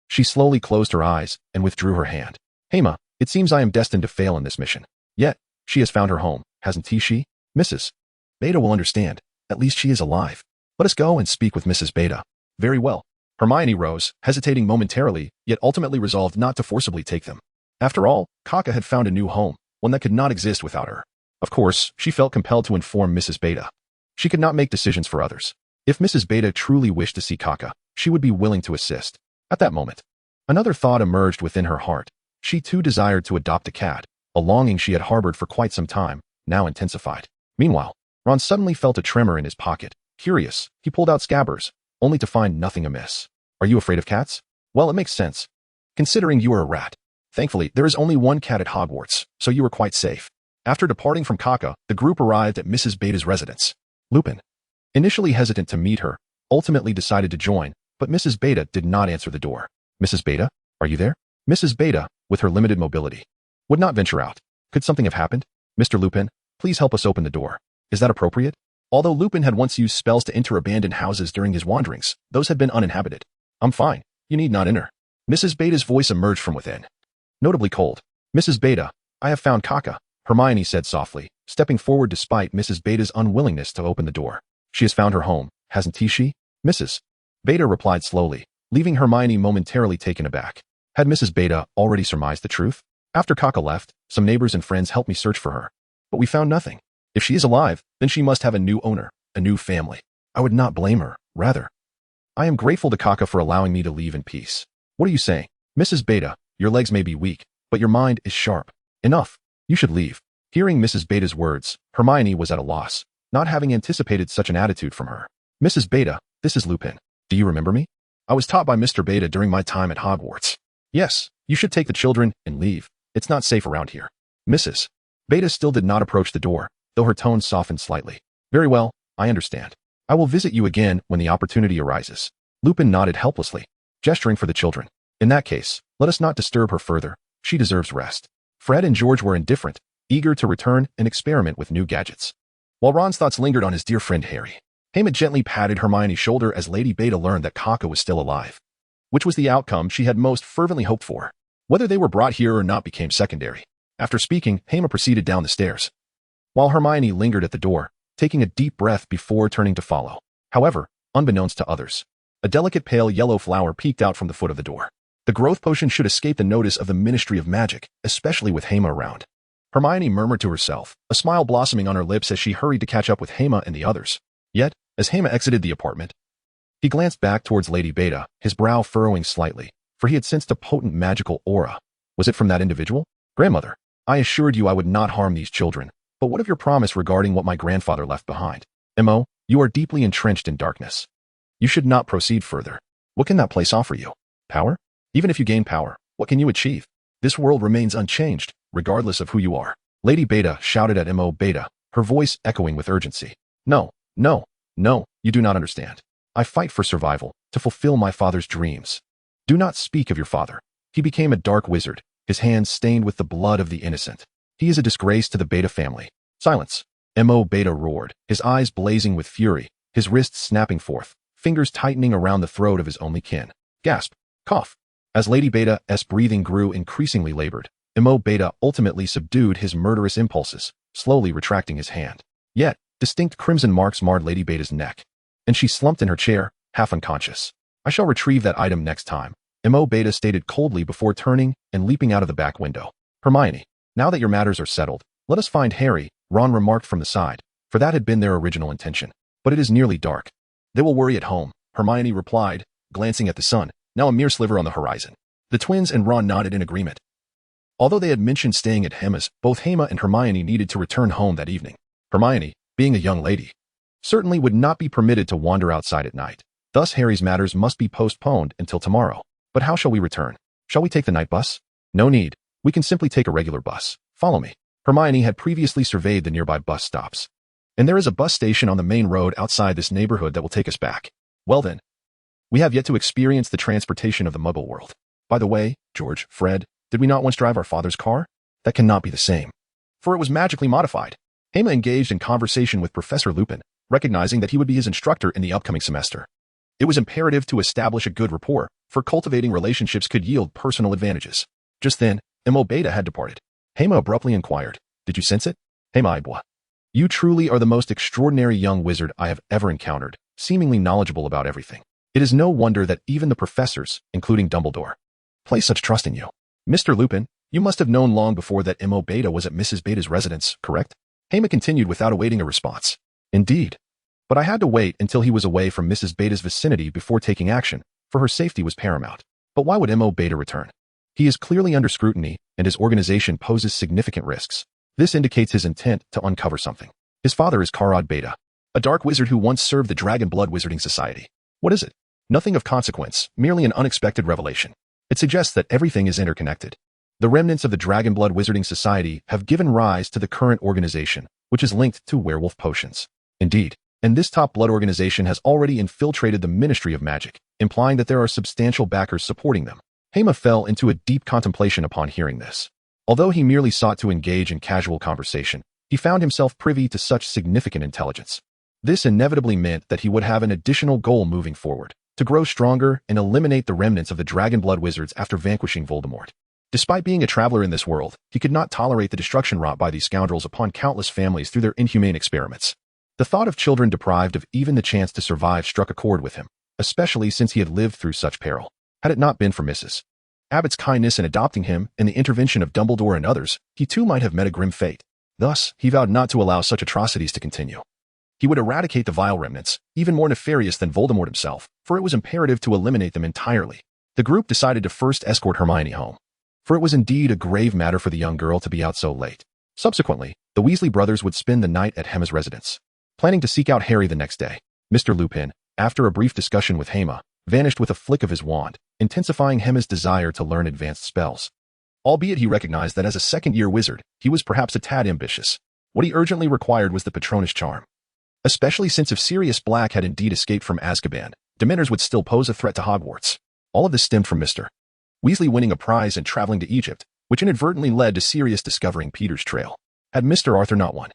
A: she slowly closed her eyes and withdrew her hand. Hema, it seems I am destined to fail in this mission. Yet, she has found her home, hasn't she? Mrs. Beta will understand. At least she is alive. Let us go and speak with Mrs. Beta. Very well. Hermione rose, hesitating momentarily, yet ultimately resolved not to forcibly take them. After all, Kaka had found a new home, one that could not exist without her. Of course, she felt compelled to inform Mrs. Beta. She could not make decisions for others. If Mrs. Beta truly wished to see Kaka, she would be willing to assist. At that moment, another thought emerged within her heart. She too desired to adopt a cat, a longing she had harbored for quite some time, now intensified. Meanwhile, Ron suddenly felt a tremor in his pocket. Curious, he pulled out Scabbers, only to find nothing amiss. Are you afraid of cats? Well, it makes sense, considering you are a rat. Thankfully, there is only one cat at Hogwarts, so you are quite safe. After departing from Kaka, the group arrived at Mrs. Beta's residence. Lupin, initially hesitant to meet her, ultimately decided to join, but Mrs. Beta did not answer the door. Mrs. Beta, are you there? Mrs. Beta, with her limited mobility, would not venture out. Could something have happened? Mr. Lupin, please help us open the door. Is that appropriate? Although Lupin had once used spells to enter abandoned houses during his wanderings, those had been uninhabited. I'm fine. You need not enter. Mrs. Beta's voice emerged from within, notably cold. Mrs. Beta, I have found Kaka, Hermione said softly, stepping forward despite Mrs. Beta's unwillingness to open the door. She has found her home, hasn't she? Mrs. Beta replied slowly, leaving Hermione momentarily taken aback. Had Mrs. Beta already surmised the truth? After Kaka left, some neighbors and friends helped me search for her, but we found nothing. If she is alive, then she must have a new owner, a new family. I would not blame her, rather. I am grateful to Kaka for allowing me to leave in peace. What are you saying? Mrs. Beta, your legs may be weak, but your mind is sharp. Enough. You should leave. Hearing Mrs. Beta's words, Hermione was at a loss, not having anticipated such an attitude from her. Mrs. Beta, this is Lupin. Do you remember me? I was taught by Mr. Beta during my time at Hogwarts. Yes, you should take the children and leave. It's not safe around here. Mrs. Beta still did not approach the door, though her tone softened slightly. Very well, I understand. I will visit you again when the opportunity arises. Lupin nodded helplessly, gesturing for the children. In that case, let us not disturb her further. She deserves rest. Fred and George were indifferent, eager to return and experiment with new gadgets, while Ron's thoughts lingered on his dear friend Harry. Hema gently patted Hermione's shoulder as Lady Beta learned that Kaka was still alive, which was the outcome she had most fervently hoped for. Whether they were brought here or not became secondary. After speaking, Hema proceeded down the stairs, while Hermione lingered at the door, taking a deep breath before turning to follow. However, unbeknownst to others, a delicate pale yellow flower peeked out from the foot of the door. The growth potion should escape the notice of the Ministry of Magic, especially with Hema around. Hermione murmured to herself, a smile blossoming on her lips as she hurried to catch up with Hema and the others. Yet, as Hema exited the apartment, he glanced back towards Lady Beta, his brow furrowing slightly, for he had sensed a potent magical aura. Was it from that individual? Grandmother, I assured you I would not harm these children, but what of your promise regarding what my grandfather left behind? Mo, you are deeply entrenched in darkness. You should not proceed further. What can that place offer you? Power? Even if you gain power, what can you achieve? This world remains unchanged, regardless of who you are. Lady Beta shouted at Mo Beta, her voice echoing with urgency. No, no, no, you do not understand. I fight for survival, to fulfill my father's dreams. Do not speak of your father. He became a dark wizard, his hands stained with the blood of the innocent. He is a disgrace to the Beta family. Silence. M.O. Beta roared, his eyes blazing with fury, his wrists snapping forth, fingers tightening around the throat of his only kin. Gasp. Cough. As Lady Beta's breathing grew increasingly labored, M.O. Beta ultimately subdued his murderous impulses, slowly retracting his hand. Yet, distinct crimson marks marred Lady Beta's neck, and she slumped in her chair, half unconscious. I shall retrieve that item next time, M.O. Beta stated coldly before turning and leaping out of the back window. Hermione, now that your matters are settled, let us find Harry, Ron remarked from the side, for that had been their original intention. But it is nearly dark. They will worry at home, Hermione replied, glancing at the sun, now a mere sliver on the horizon. The twins and Ron nodded in agreement. Although they had mentioned staying at Hema's, both Hema and Hermione needed to return home that evening. Hermione, being a young lady, certainly would not be permitted to wander outside at night. Thus Harry's matters must be postponed until tomorrow. But how shall we return? Shall we take the night bus? No need. We can simply take a regular bus. Follow me. Hermione had previously surveyed the nearby bus stops. And there is a bus station on the main road outside this neighborhood that will take us back. Well then. We have yet to experience the transportation of the Muggle world. By the way, George, Fred, did we not once drive our father's car? That cannot be the same. For it was magically modified. Hema engaged in conversation with Professor Lupin, recognizing that he would be his instructor in the upcoming semester. It was imperative to establish a good rapport, for cultivating relationships could yield personal advantages. Just then, M.O. Beta had departed. Hema abruptly inquired, "Did you sense it?" Hema, boy. You truly are the most extraordinary young wizard I have ever encountered, seemingly knowledgeable about everything. It is no wonder that even the professors, including Dumbledore, place such trust in you. Mr. Lupin, you must have known long before that M.O. Beta was at Mrs. Beta's residence, correct? Hema continued without awaiting a response. Indeed. But I had to wait until he was away from Mrs. Beta's vicinity before taking action, for her safety was paramount. But why would M.O. Beta return? He is clearly under scrutiny, and his organization poses significant risks. This indicates his intent to uncover something. His father is Carfree Beta, a dark wizard who once served the Dragon Blood Wizarding Society. What is it? Nothing of consequence, merely an unexpected revelation. It suggests that everything is interconnected. The remnants of the Dragon Blood Wizarding Society have given rise to the current organization, which is linked to werewolf potions. Indeed, and this top blood organization has already infiltrated the Ministry of Magic, implying that there are substantial backers supporting them. Hema fell into a deep contemplation upon hearing this. Although he merely sought to engage in casual conversation, he found himself privy to such significant intelligence. This inevitably meant that he would have an additional goal moving forward, to grow stronger and eliminate the remnants of the Dragon Blood Wizards after vanquishing Voldemort. Despite being a traveler in this world, he could not tolerate the destruction wrought by these scoundrels upon countless families through their inhumane experiments. The thought of children deprived of even the chance to survive struck a chord with him, especially since he had lived through such peril. Had it not been for Mrs. Abbott's kindness in adopting him and the intervention of Dumbledore and others, he too might have met a grim fate. Thus, he vowed not to allow such atrocities to continue. He would eradicate the vile remnants, even more nefarious than Voldemort himself, for it was imperative to eliminate them entirely. The group decided to first escort Hermione home, for it was indeed a grave matter for the young girl to be out so late. Subsequently, the Weasley brothers would spend the night at Hema's residence, planning to seek out Harry the next day. Mr. Lupin, after a brief discussion with Hema, vanished with a flick of his wand, intensifying Hema's desire to learn advanced spells. Albeit he recognized that as a second-year wizard, he was perhaps a tad ambitious. What he urgently required was the Patronus charm. Especially since if Sirius Black had indeed escaped from Azkaban, Dementors would still pose a threat to Hogwarts. All of this stemmed from Mr. Weasley winning a prize and traveling to Egypt, which inadvertently led to Sirius discovering Peter's trail. Had Mr. Arthur not won,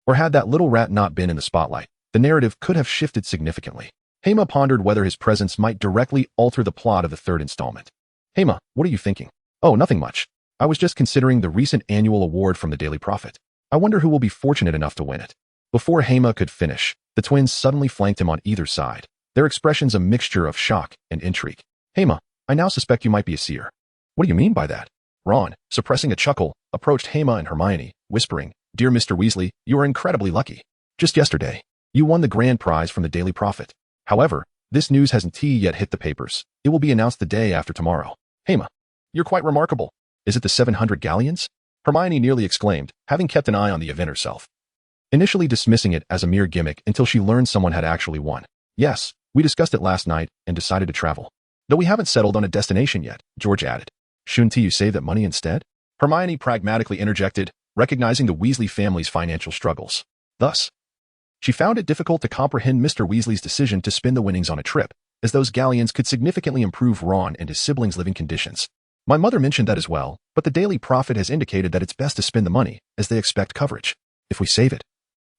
A: or had that little rat not been in the spotlight, the narrative could have shifted significantly. Hema pondered whether his presence might directly alter the plot of the third installment. Hema, what are you thinking? Oh, nothing much. I was just considering the recent annual award from the Daily Prophet. I wonder who will be fortunate enough to win it. Before Hema could finish, the twins suddenly flanked him on either side, their expressions a mixture of shock and intrigue. Hema, I now suspect you might be a seer. What do you mean by that? Ron, suppressing a chuckle, approached Hema and Hermione, whispering, Dear Mr. Weasley, you are incredibly lucky. Just yesterday, you won the grand prize from the Daily Prophet. However, this news hasn't yet hit the papers. It will be announced the day after tomorrow. Hema, you're quite remarkable. Is it the 700 galleons? Hermione nearly exclaimed, having kept an eye on the event herself, initially dismissing it as a mere gimmick until she learned someone had actually won. Yes, we discussed it last night and decided to travel. Though we haven't settled on a destination yet, George added. Shouldn't you save that money instead? Hermione pragmatically interjected, recognizing the Weasley family's financial struggles. Thus, She found it difficult to comprehend Mr. Weasley's decision to spend the winnings on a trip, as those galleons could significantly improve Ron and his siblings' living conditions. My mother mentioned that as well, but the Daily Prophet has indicated that it's best to spend the money, as they expect coverage. If we save it,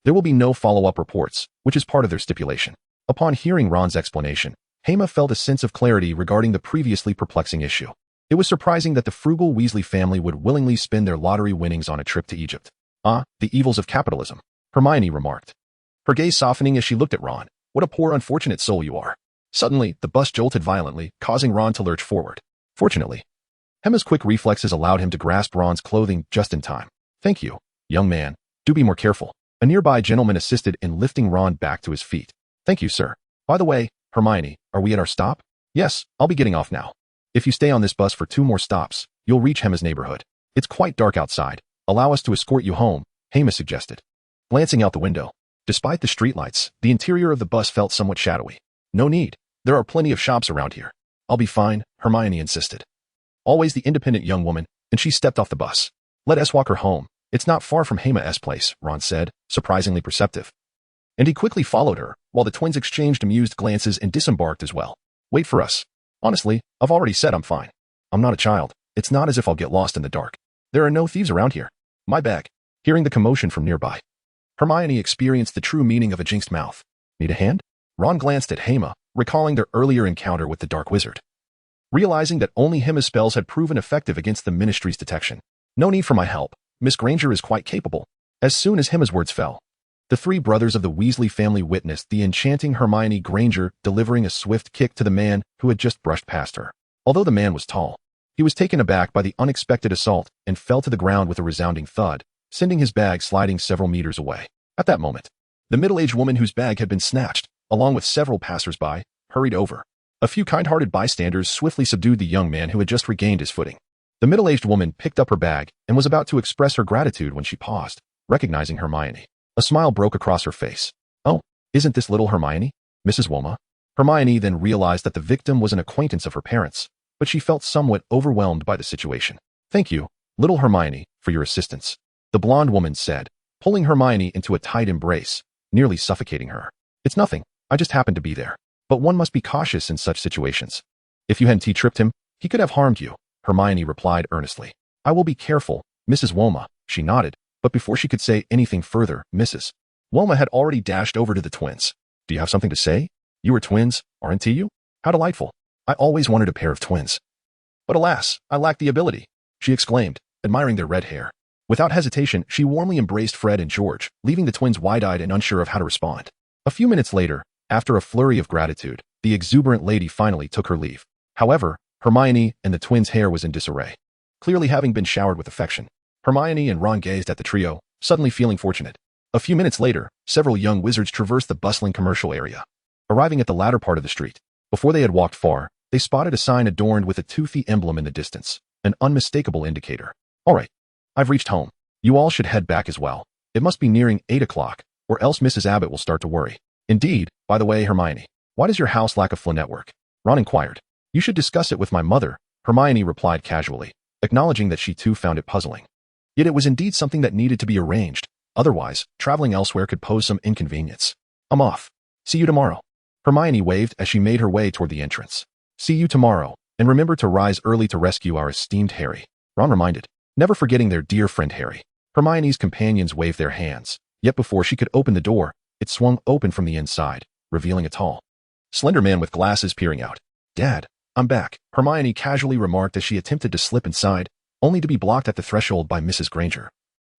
A: there will be no follow-up reports, which is part of their stipulation. Upon hearing Ron's explanation, Hema felt a sense of clarity regarding the previously perplexing issue. It was surprising that the frugal Weasley family would willingly spend their lottery winnings on a trip to Egypt. Ah, the evils of capitalism, Hermione remarked, her gaze softening as she looked at Ron. What a poor unfortunate soul you are. Suddenly, the bus jolted violently, causing Ron to lurch forward. Fortunately, Hema's quick reflexes allowed him to grasp Ron's clothing just in time. Thank you, young man. Do be more careful. A nearby gentleman assisted in lifting Ron back to his feet. Thank you, sir. By the way, Hermione, are we at our stop? Yes, I'll be getting off now. If you stay on this bus for 2 more stops, you'll reach Hema's neighborhood. It's quite dark outside. Allow us to escort you home, Hema suggested. Glancing out the window, despite the streetlights, the interior of the bus felt somewhat shadowy. No need. There are plenty of shops around here. I'll be fine, Hermione insisted. Always the independent young woman, and she stepped off the bus. Let us walk her home. It's not far from Hema's place, Ron said, surprisingly perceptive. And he quickly followed her, while the twins exchanged amused glances and disembarked as well. Wait for us. Honestly, I've already said I'm fine. I'm not a child. It's not as if I'll get lost in the dark. There are no thieves around here. My bag. Hearing the commotion from nearby, Hermione experienced the true meaning of a jinxed mouth. Need a hand? Ron glanced at Hema, recalling their earlier encounter with the Dark Wizard. Realizing that only Hema's spells had proven effective against the Ministry's detection. No need for my help. Miss Granger is quite capable. As soon as Hema's words fell, the 3 brothers of the Weasley family witnessed the enchanting Hermione Granger delivering a swift kick to the man who had just brushed past her. Although the man was tall, he was taken aback by the unexpected assault and fell to the ground with a resounding thud, sending his bag sliding several meters away. At that moment, the middle-aged woman whose bag had been snatched, along with several passers-by, hurried over. A few kind-hearted bystanders swiftly subdued the young man who had just regained his footing. The middle-aged woman picked up her bag and was about to express her gratitude when she paused, recognizing Hermione. A smile broke across her face. Oh, isn't this little Hermione? Mrs. Woma? Hermione then realized that the victim was an acquaintance of her parents, but she felt somewhat overwhelmed by the situation. Thank you, little Hermione, for your assistance, the blonde woman said, pulling Hermione into a tight embrace, nearly suffocating her. It's nothing, I just happened to be there. But one must be cautious in such situations. If you hadn't tripped him, he could have harmed you, Hermione replied earnestly. I will be careful, Mrs. Woma, she nodded, but before she could say anything further, Mrs. Woma had already dashed over to the twins. Do you have something to say? You are twins, aren't you? How delightful. I always wanted a pair of twins. But alas, I lack the ability, she exclaimed, admiring their red hair. Without hesitation, she warmly embraced Fred and George, leaving the twins wide-eyed and unsure of how to respond. A few minutes later, after a flurry of gratitude, the exuberant lady finally took her leave. However, Hermione and the twins' hair was in disarray. Clearly having been showered with affection, Hermione and Ron gazed at the trio, suddenly feeling fortunate. A few minutes later, several young wizards traversed the bustling commercial area. Arriving at the latter part of the street, before they had walked far, they spotted a sign adorned with a toothy emblem in the distance, an unmistakable indicator. All right, I've reached home. You all should head back as well. It must be nearing 8 o'clock, or else Mrs. Abbott will start to worry. Indeed, by the way, Hermione, why does your house lack a flow network? Ron inquired. You should discuss it with my mother, Hermione replied casually, acknowledging that she too found it puzzling. Yet it was indeed something that needed to be arranged. Otherwise, traveling elsewhere could pose some inconvenience. I'm off. See you tomorrow. Hermione waved as she made her way toward the entrance. See you tomorrow, and remember to rise early to rescue our esteemed Harry, Ron reminded, never forgetting their dear friend Harry. Hermione's companions waved their hands, yet before she could open the door, it swung open from the inside, revealing a tall, slender man with glasses peering out. Dad, I'm back, Hermione casually remarked as she attempted to slip inside, only to be blocked at the threshold by Mrs. Granger,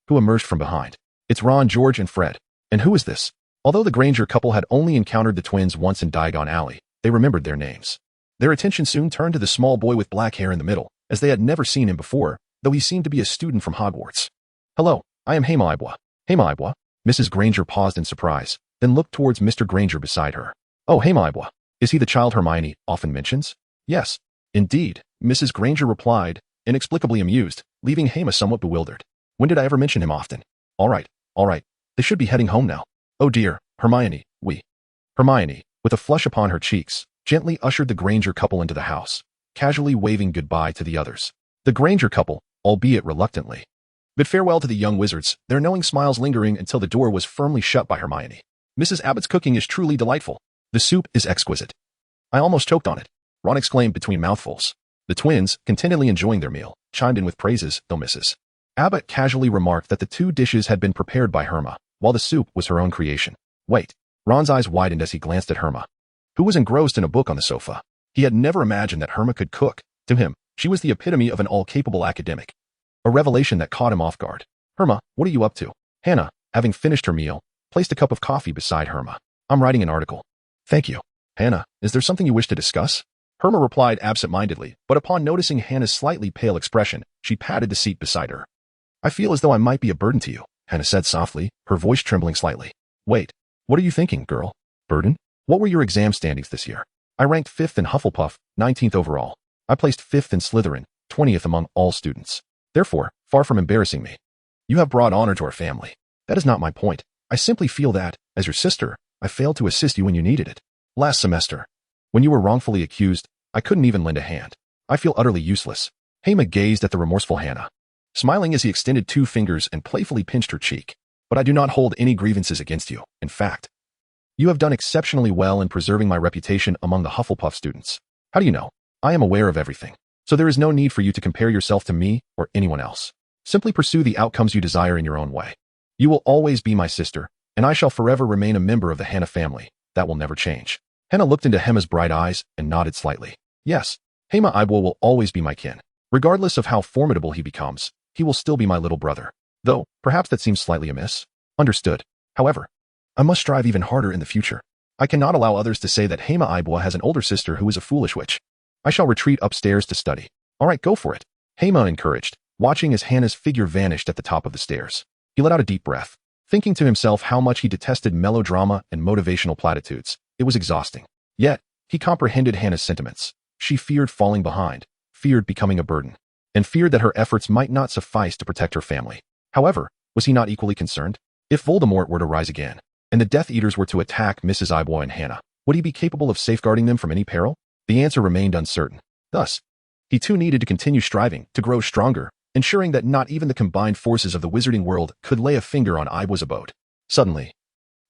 A: who emerged from behind. It's Ron, George, and Fred. And who is this? Although the Granger couple had only encountered the twins once in Diagon Alley, they remembered their names. Their attention soon turned to the small boy with black hair in the middle, as they had never seen him before, though he seemed to be a student from Hogwarts. Hello, I am Hema. Hema. Mrs. Granger paused in surprise, then looked towards Mr. Granger beside her. Oh, Hema. Is he the child Hermione often mentions? Yes, indeed, Mrs. Granger replied, inexplicably amused, leaving Hema somewhat bewildered. When did I ever mention him often? All right. They should be heading home now. Oh dear, Hermione, Hermione, with a flush upon her cheeks, gently ushered the Granger couple into the house, casually waving goodbye to the others. The Granger couple, albeit reluctantly, bid farewell to the young wizards, their knowing smiles lingering until the door was firmly shut by Hermione. Mrs. Abbott's cooking is truly delightful. The soup is exquisite. I almost choked on it, Ron exclaimed between mouthfuls. The twins, contentedly enjoying their meal, chimed in with praises, though Mrs. Abbott casually remarked that the two dishes had been prepared by Hema, while the soup was her own creation. Wait. Ron's eyes widened as he glanced at Hema, who was engrossed in a book on the sofa. He had never imagined that Hema could cook. To him, she was the epitome of an all-capable academic. A revelation that caught him off guard. Hema, what are you up to? Hannah, having finished her meal, placed a cup of coffee beside Hema. I'm writing an article. Thank you. Hannah, is there something you wish to discuss? Hema replied absent-mindedly, but upon noticing Hannah's slightly pale expression, she patted the seat beside her. I feel as though I might be a burden to you, Hannah said softly, her voice trembling slightly. Wait, what are you thinking, girl? Burden? What were your exam standings this year? I ranked 5th in Hufflepuff, 19th overall. I placed 5th in Slytherin, 20th among all students. Therefore, far from embarrassing me. You have brought honor to our family. That is not my point. I simply feel that, as your sister, I failed to assist you when you needed it. Last semester, when you were wrongfully accused, I couldn't even lend a hand. I feel utterly useless. Hema gazed at the remorseful Hannah, smiling as he extended 2 fingers and playfully pinched her cheek. But I do not hold any grievances against you. In fact, you have done exceptionally well in preserving my reputation among the Hufflepuff students. How do you know? I am aware of everything. So there is no need for you to compare yourself to me or anyone else. Simply pursue the outcomes you desire in your own way. You will always be my sister, and I shall forever remain a member of the Hannah family. That will never change. Hannah looked into Hema's bright eyes and nodded slightly. Yes, Hema Ibwell will always be my kin. Regardless of how formidable he becomes, he will still be my little brother. Though, perhaps that seems slightly amiss. Understood. However, I must strive even harder in the future. I cannot allow others to say that Hema Ibwell has an older sister who is a foolish witch. I shall retreat upstairs to study. All right, go for it. Hema encouraged, watching as Hannah's figure vanished at the top of the stairs. He let out a deep breath, thinking to himself how much he detested melodrama and motivational platitudes. It was exhausting. Yet, he comprehended Hannah's sentiments. She feared falling behind, feared becoming a burden, and feared that her efforts might not suffice to protect her family. However, was he not equally concerned? If Voldemort were to rise again, and the Death Eaters were to attack Mrs. Ibwell and Hannah, would he be capable of safeguarding them from any peril? The answer remained uncertain. Thus, he too needed to continue striving to grow stronger, ensuring that not even the combined forces of the wizarding world could lay a finger on Ibwell's abode. Suddenly,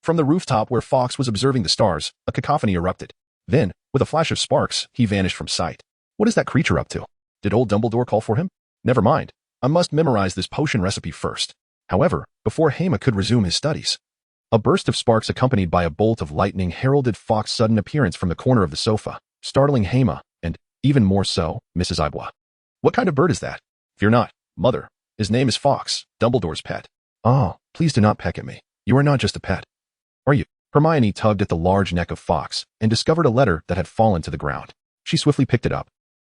A: from the rooftop where Fawkes was observing the stars, a cacophony erupted. Then, with a flash of sparks, he vanished from sight. What is that creature up to? Did old Dumbledore call for him? Never mind. I must memorize this potion recipe first. However, before Hema could resume his studies, a burst of sparks accompanied by a bolt of lightning heralded Fawkes' sudden appearance from the corner of the sofa, startling Hema, and, even more so, Mrs. Ibwell. What kind of bird is that? Fear not, mother. His name is Fawkes, Dumbledore's pet. Oh, please do not peck at me. You are not just a pet. Are you? Hermione tugged at the large neck of Fawkes and discovered a letter that had fallen to the ground. She swiftly picked it up,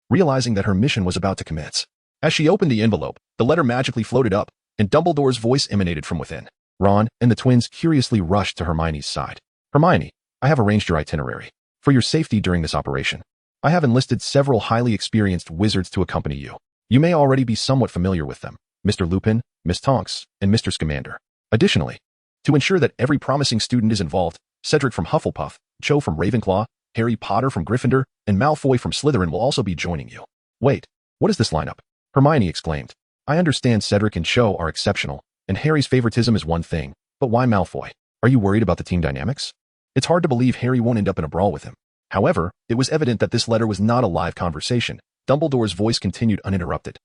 A: realizing that her mission was about to commence. As she opened the envelope, the letter magically floated up, and Dumbledore's voice emanated from within. Ron and the twins curiously rushed to Hermione's side. Hermione, I have arranged your itinerary. For your safety during this operation, I have enlisted several highly experienced wizards to accompany you. You may already be somewhat familiar with them, Mr. Lupin, Miss Tonks, and Mr. Scamander. Additionally, to ensure that every promising student is involved, Cedric from Hufflepuff, Cho from Ravenclaw, Harry Potter from Gryffindor, and Malfoy from Slytherin will also be joining you. Wait, what is this lineup? Hermione exclaimed. I understand Cedric and Cho are exceptional, and Harry's favoritism is one thing, but why Malfoy? Are you worried about the team dynamics? It's hard to believe Harry won't end up in a brawl with him. However, it was evident that this letter was not a live conversation. Dumbledore's voice continued uninterrupted,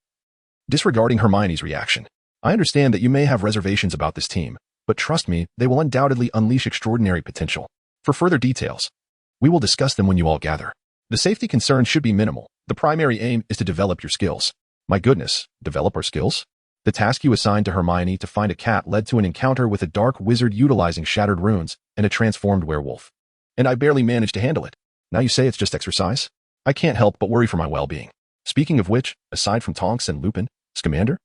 A: disregarding Hermione's reaction. I understand that you may have reservations about this team, but trust me, they will undoubtedly unleash extraordinary potential. For further details, we will discuss them when you all gather. The safety concerns should be minimal. The primary aim is to develop your skills. My goodness, develop our skills? The task you assigned to Hermione to find a cat led to an encounter with a dark wizard utilizing shattered runes and a transformed werewolf. And I barely managed to handle it. Now you say it's just exercise? I can't help but worry for my well-being. Speaking of which, aside from Tonks and Lupin, Scamander?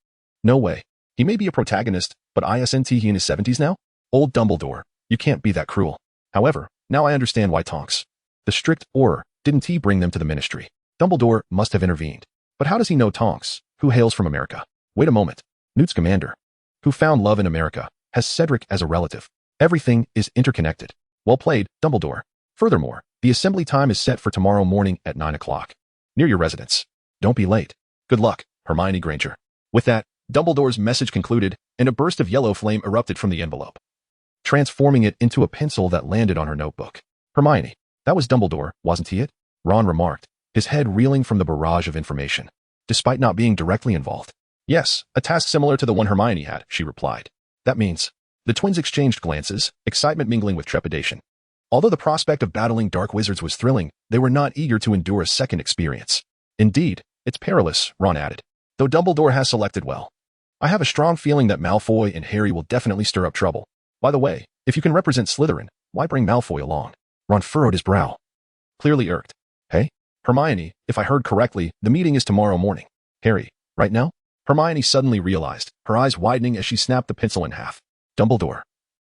A: No way. He may be a protagonist, but isn't he in his 70s now? Old Dumbledore, you can't be that cruel. However, now I understand why Tonks. The strict Auror, didn't he bring them to the ministry? Dumbledore must have intervened. But how does he know Tonks, who hails from America? Wait a moment. Newt Scamander, who found love in America, has Cedric as a relative. Everything is interconnected. Well played, Dumbledore. Furthermore, the assembly time is set for tomorrow morning at 9 o'clock. Near your residence. Don't be late. Good luck, Hermione Granger. With that, Dumbledore's message concluded, and a burst of yellow flame erupted from the envelope. transforming it into a pencil that landed on her notebook. Hermione, that was Dumbledore, wasn't he it? Ron remarked, his head reeling from the barrage of information. Despite not being directly involved. Yes, a task similar to the one Hermione had, she replied. That means. The twins exchanged glances, excitement mingling with trepidation. Although the prospect of battling dark wizards was thrilling, they were not eager to endure a second experience. Indeed, it's perilous, Ron added, though Dumbledore has selected well. I have a strong feeling that Malfoy and Harry will definitely stir up trouble. By the way, if you can represent Slytherin, why bring Malfoy along? Ron furrowed his brow, clearly irked. Hey? Hermione, if I heard correctly, the meeting is tomorrow morning. Harry, right now? Hermione suddenly realized, her eyes widening as she snapped the pencil in half. Dumbledore.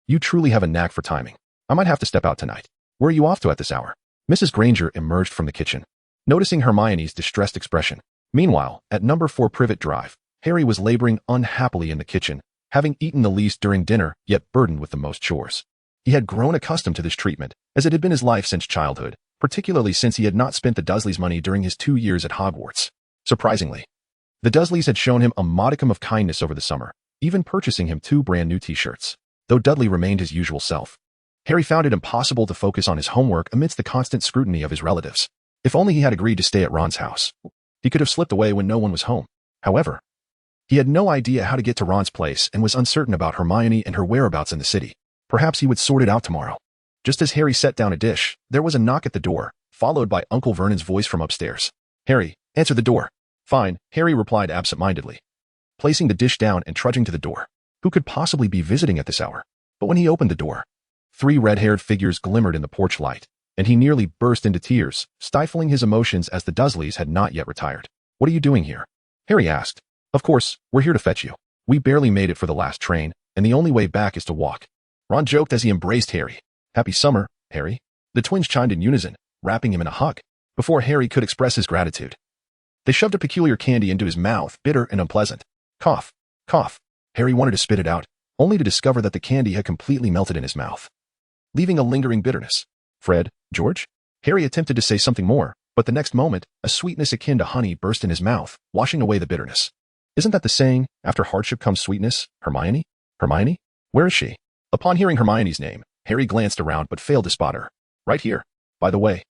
A: You truly have a knack for timing. I might have to step out tonight. Where are you off to at this hour? Mrs. Granger emerged from the kitchen, noticing Hermione's distressed expression. Meanwhile, at number 4 Privet Drive, Harry was laboring unhappily in the kitchen, having eaten the least during dinner, yet burdened with the most chores. He had grown accustomed to this treatment, as it had been his life since childhood, particularly since he had not spent the Dursleys' money during his 2 years at Hogwarts. Surprisingly, the Dursleys had shown him a modicum of kindness over the summer, even purchasing him 2 brand new t-shirts. Though Dudley remained his usual self, Harry found it impossible to focus on his homework amidst the constant scrutiny of his relatives. If only he had agreed to stay at Ron's house. He could have slipped away when no one was home. However, he had no idea how to get to Ron's place and was uncertain about Hermione and her whereabouts in the city. Perhaps he would sort it out tomorrow. Just as Harry set down a dish, there was a knock at the door, followed by Uncle Vernon's voice from upstairs. Harry, answer the door. Fine, Harry replied absent-mindedly, placing the dish down and trudging to the door. Who could possibly be visiting at this hour? But when he opened the door, 3 red-haired figures glimmered in the porch light, and he nearly burst into tears, stifling his emotions as the Dursleys had not yet retired. What are you doing here? Harry asked. Of course, we're here to fetch you. We barely made it for the last train, and the only way back is to walk. Ron joked as he embraced Harry. Happy summer, Harry. The twins chimed in unison, wrapping him in a hug, before Harry could express his gratitude. They shoved a peculiar candy into his mouth, bitter and unpleasant. Cough, cough. Harry wanted to spit it out, only to discover that the candy had completely melted in his mouth, leaving a lingering bitterness. Fred, George? Harry attempted to say something more, but the next moment, a sweetness akin to honey burst in his mouth, washing away the bitterness. Isn't that the saying, after hardship comes sweetness, Hermione? Hermione? Where is she? Upon hearing Hermione's name, Harry glanced around but failed to spot her. Right here. By the way,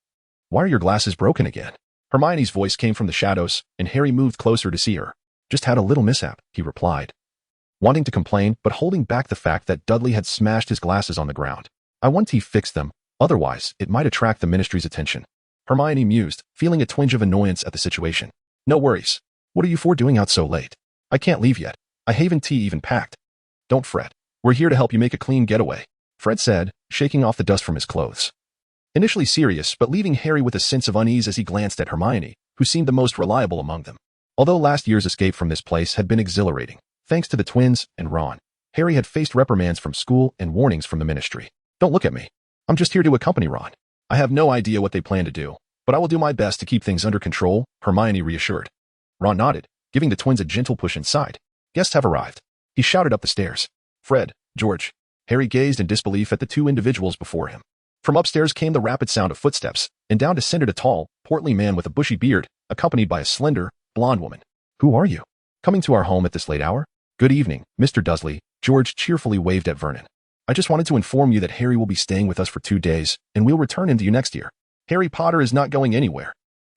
A: why are your glasses broken again? Hermione's voice came from the shadows, and Harry moved closer to see her. Just had a little mishap, he replied, wanting to complain but holding back the fact that Dudley had smashed his glasses on the ground. I want to fix them, otherwise it might attract the ministry's attention. Hermione mused, feeling a twinge of annoyance at the situation. No worries. What are you 4 doing out so late? I can't leave yet. I haven't tea even packed. Don't fret. We're here to help you make a clean getaway, Fred said, shaking off the dust from his clothes. Initially serious, but leaving Harry with a sense of unease as he glanced at Hermione, who seemed the most reliable among them. Although last year's escape from this place had been exhilarating, thanks to the twins and Ron, Harry had faced reprimands from school and warnings from the ministry. Don't look at me. I'm just here to accompany Ron. I have no idea what they plan to do, but I will do my best to keep things under control, Hermione reassured. Ron nodded, giving the twins a gentle push inside. Guests have arrived. He shouted up the stairs. Fred, George. Harry gazed in disbelief at the 2 individuals before him. From upstairs came the rapid sound of footsteps, and down descended a tall, portly man with a bushy beard, accompanied by a slender, blonde woman. Who are you? Coming to our home at this late hour? Good evening, Mr. Dursley. George cheerfully waved at Vernon. I just wanted to inform you that Harry will be staying with us for 2 days, and we'll return him to you next year. Harry Potter is not going anywhere.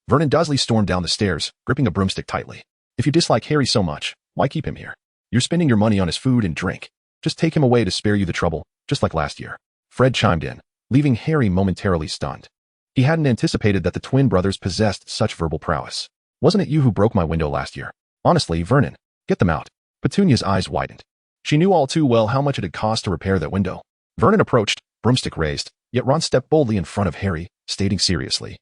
A: Vernon Dursley stormed down the stairs, gripping a broomstick tightly. If you dislike Harry so much, why keep him here? You're spending your money on his food and drink. Just take him away to spare you the trouble, just like last year. Fred chimed in, leaving Harry momentarily stunned. He hadn't anticipated that the twin brothers possessed such verbal prowess. Wasn't it you who broke my window last year? Honestly, Vernon, get them out. Petunia's eyes widened. She knew all too well how much it had cost to repair that window. Vernon approached, broomstick raised, yet Ron stepped boldly in front of Harry, stating seriously,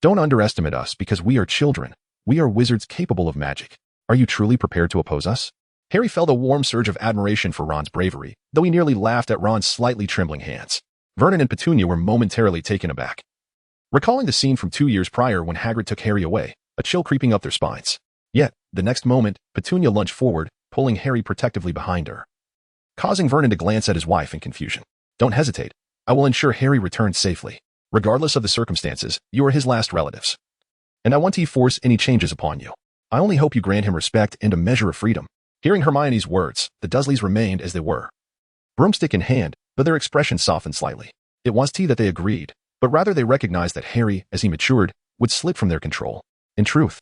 A: Don't underestimate us because we are children. We are wizards capable of magic. Are you truly prepared to oppose us? Harry felt a warm surge of admiration for Ron's bravery, though he nearly laughed at Ron's slightly trembling hands. Vernon and Petunia were momentarily taken aback, recalling the scene from 2 years prior when Hagrid took Harry away, a chill creeping up their spines. Yet, the next moment, Petunia lunged forward, pulling Harry protectively behind her, causing Vernon to glance at his wife in confusion. Don't hesitate. I will ensure Harry returns safely. Regardless of the circumstances, you are his last relatives, and I want to force any changes upon you. I only hope you grant him respect and a measure of freedom. Hearing Hermione's words, the Dursleys remained as they were. Broomstick in hand, but their expression softened slightly. It was that they agreed, but rather they recognized that Harry, as he matured, would slip from their control. In truth,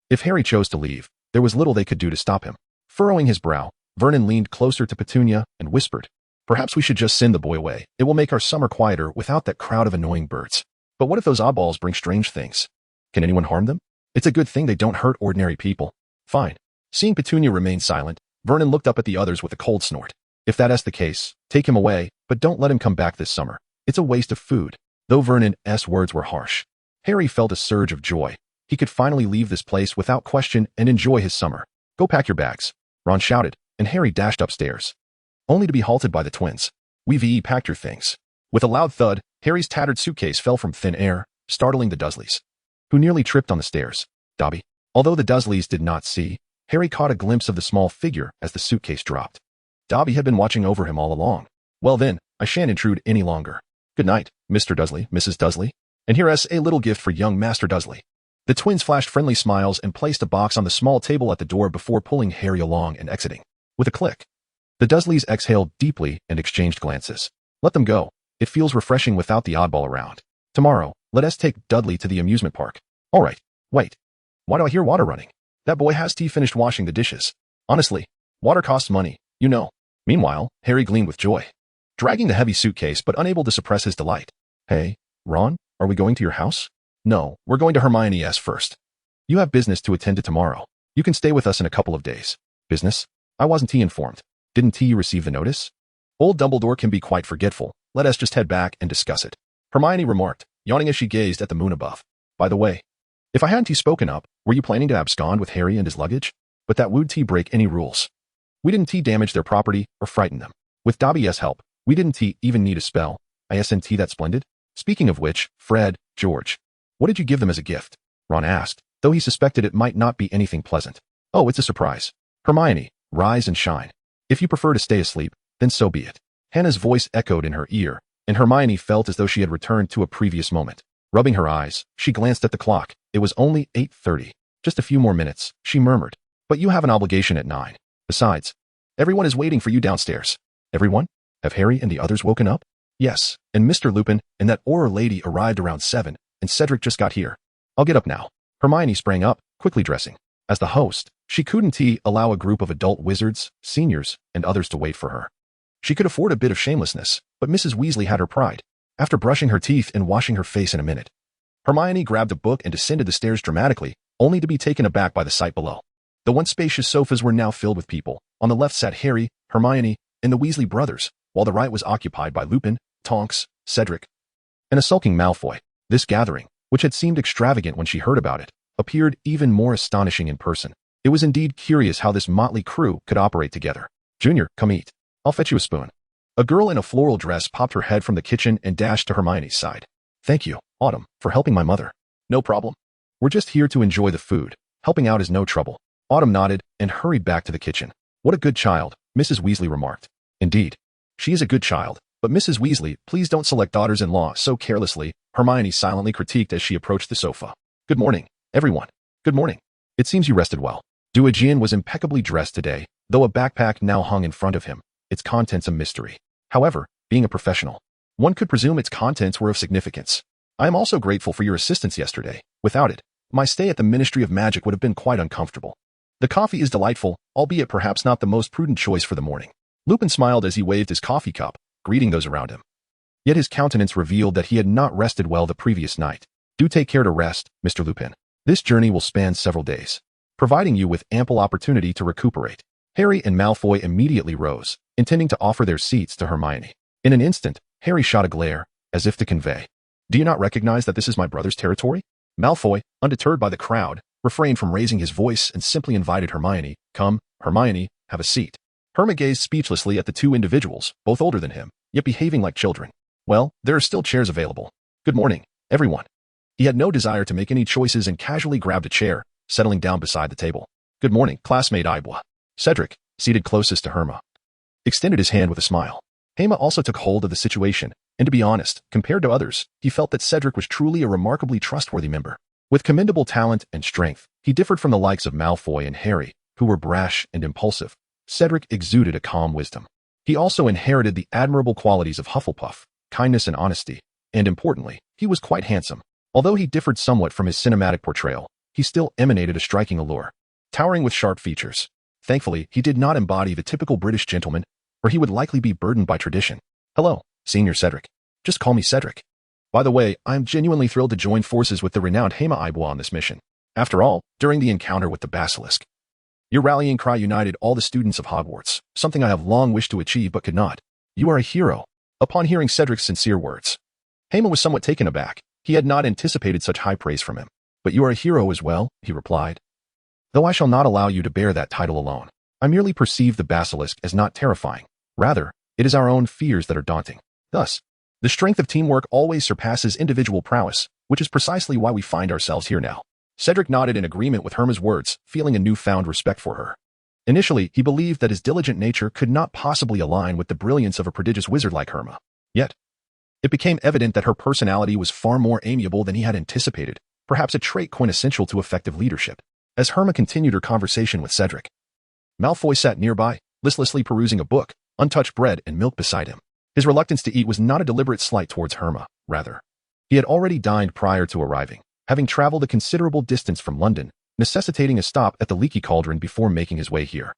A: if Harry chose to leave, there was little they could do to stop him. Furrowing his brow, Vernon leaned closer to Petunia and whispered, "Perhaps we should just send the boy away. It will make our summer quieter without that crowd of annoying birds. But what if those oddballs bring strange things? Can anyone harm them? It's a good thing they don't hurt ordinary people." "Fine." Seeing Petunia remain silent, Vernon looked up at the others with a cold snort. "If that's the case, take him away, but don't let him come back this summer. It's a waste of food." Though Vernon's words were harsh, Harry felt a surge of joy. He could finally leave this place without question and enjoy his summer. "Go pack your bags," Ron shouted, and Harry dashed upstairs, only to be halted by the twins. "We've packed your things." With a loud thud, Harry's tattered suitcase fell from thin air, startling the Dursleys, who nearly tripped on the stairs. Dobby. Although the Dursleys did not see, Harry caught a glimpse of the small figure as the suitcase dropped. Dobby had been watching over him all along. "Well then, I shan't intrude any longer. Good night, Mr. Dursley, Mrs. Dursley. And here's a little gift for young Master Dursley." The twins flashed friendly smiles and placed a box on the small table at the door before pulling Harry along and exiting. With a click, the Dursleys exhaled deeply and exchanged glances. "Let them go. It feels refreshing without the oddball around. Tomorrow, let us take Dudley to the amusement park." "All right. Wait. Why do I hear water running? That boy has finished washing the dishes. Honestly, water costs money, you know." Meanwhile, Harry gleamed with joy, dragging the heavy suitcase but unable to suppress his delight. "Hey, Ron, are we going to your house?" "No, we're going to Hermione's first. You have business to attend to tomorrow. You can stay with us in a couple of days." "Business? I wasn't informed. Didn't you receive the notice?" "Old Dumbledore can be quite forgetful. Let us just head back and discuss it," Hermione remarked, yawning as she gazed at the moon above. "By the way, if I hadn't spoken up, were you planning to abscond with Harry and his luggage? But that would break any rules. We didn't damage their property or frighten them. With Dobby's help, we didn't even need a spell. Isn't that splendid? Speaking of which, Fred, George, what did you give them as a gift?" Ron asked, though he suspected it might not be anything pleasant. "Oh, it's a surprise. Hermione, rise and shine. If you prefer to stay asleep, then so be it." Hannah's voice echoed in her ear, and Hermione felt as though she had returned to a previous moment. Rubbing her eyes, she glanced at the clock. It was only 8:30. "Just a few more minutes," she murmured. "But you have an obligation at 9. Besides, everyone is waiting for you downstairs." "Everyone? Have Harry and the others woken up?" "Yes, and Mr. Lupin and that Auror lady arrived around 7, and Cedric just got here." "I'll get up now." Hermione sprang up, quickly dressing. As the host, she couldn't allow a group of adult wizards, seniors, and others to wait for her. She could afford a bit of shamelessness, but Mrs. Weasley had her pride. After brushing her teeth and washing her face in a minute, Hermione grabbed a book and descended the stairs dramatically, only to be taken aback by the sight below. The once spacious sofas were now filled with people. On the left sat Harry, Hermione, and the Weasley brothers, while the right was occupied by Lupin, Tonks, Cedric, and a sulking Malfoy. This gathering, which had seemed extravagant when she heard about it, appeared even more astonishing in person. It was indeed curious how this motley crew could operate together. "Junior, come eat. I'll fetch you a spoon." A girl in a floral dress popped her head from the kitchen and dashed to Hermione's side. "Thank you, Autumn, for helping my mother." "No problem. We're just here to enjoy the food. Helping out is no trouble." Autumn nodded and hurried back to the kitchen. "What a good child," Mrs. Weasley remarked. "Indeed, she is a good child, but Mrs. Weasley, please don't select daughters-in-law so carelessly," Hermione silently critiqued as she approached the sofa. "Good morning, everyone." "Good morning. It seems you rested well." Diagon was impeccably dressed today, though a backpack now hung in front of him, its contents a mystery. However, being a professional, one could presume its contents were of significance. "I am also grateful for your assistance yesterday. Without it, my stay at the Ministry of Magic would have been quite uncomfortable. The coffee is delightful, albeit perhaps not the most prudent choice for the morning." Lupin smiled as he waved his coffee cup, greeting those around him. Yet his countenance revealed that he had not rested well the previous night. "Do take care to rest, Mr. Lupin. This journey will span several days, providing you with ample opportunity to recuperate." Harry and Malfoy immediately rose, intending to offer their seats to Hermione. In an instant, Harry shot a glare, as if to convey, "Do you not recognize that this is my brother's territory?" Malfoy, undeterred by the crowd, refrained from raising his voice and simply invited Hermione. "Come, Hermione, have a seat." Herma gazed speechlessly at the two individuals, both older than him, yet behaving like children. "Well, there are still chairs available. Good morning, everyone." He had no desire to make any choices and casually grabbed a chair, settling down beside the table. "Good morning, classmate Ibwa." Cedric, seated closest to Herma, extended his hand with a smile. Hema also took hold of the situation, and to be honest, compared to others, he felt that Cedric was truly a remarkably trustworthy member. With commendable talent and strength, he differed from the likes of Malfoy and Harry, who were brash and impulsive. Cedric exuded a calm wisdom. He also inherited the admirable qualities of Hufflepuff, kindness and honesty, and importantly, he was quite handsome. Although he differed somewhat from his cinematic portrayal, he still emanated a striking allure, towering with sharp features. Thankfully, he did not embody the typical British gentleman, or he would likely be burdened by tradition. Hello, Senior Cedric. Just call me Cedric. By the way, I am genuinely thrilled to join forces with the renowned Hema on this mission. After all, during the encounter with the basilisk, your rallying cry united all the students of Hogwarts, something I have long wished to achieve but could not. You are a hero. Upon hearing Cedric's sincere words, Hema was somewhat taken aback. He had not anticipated such high praise from him. But you are a hero as well, he replied. Though I shall not allow you to bear that title alone. I merely perceive the basilisk as not terrifying. Rather, it is our own fears that are daunting. Thus, the strength of teamwork always surpasses individual prowess, which is precisely why we find ourselves here now. Cedric nodded in agreement with Hema's words, feeling a newfound respect for her. Initially, he believed that his diligent nature could not possibly align with the brilliance of a prodigious wizard like Hema. Yet, it became evident that her personality was far more amiable than he had anticipated, perhaps a trait quintessential to effective leadership. As Hema continued her conversation with Cedric, Malfoy sat nearby, listlessly perusing a book, untouched bread and milk beside him. His reluctance to eat was not a deliberate slight towards Hema, rather. He had already dined prior to arriving, having traveled a considerable distance from London, necessitating a stop at the Leaky Cauldron before making his way here.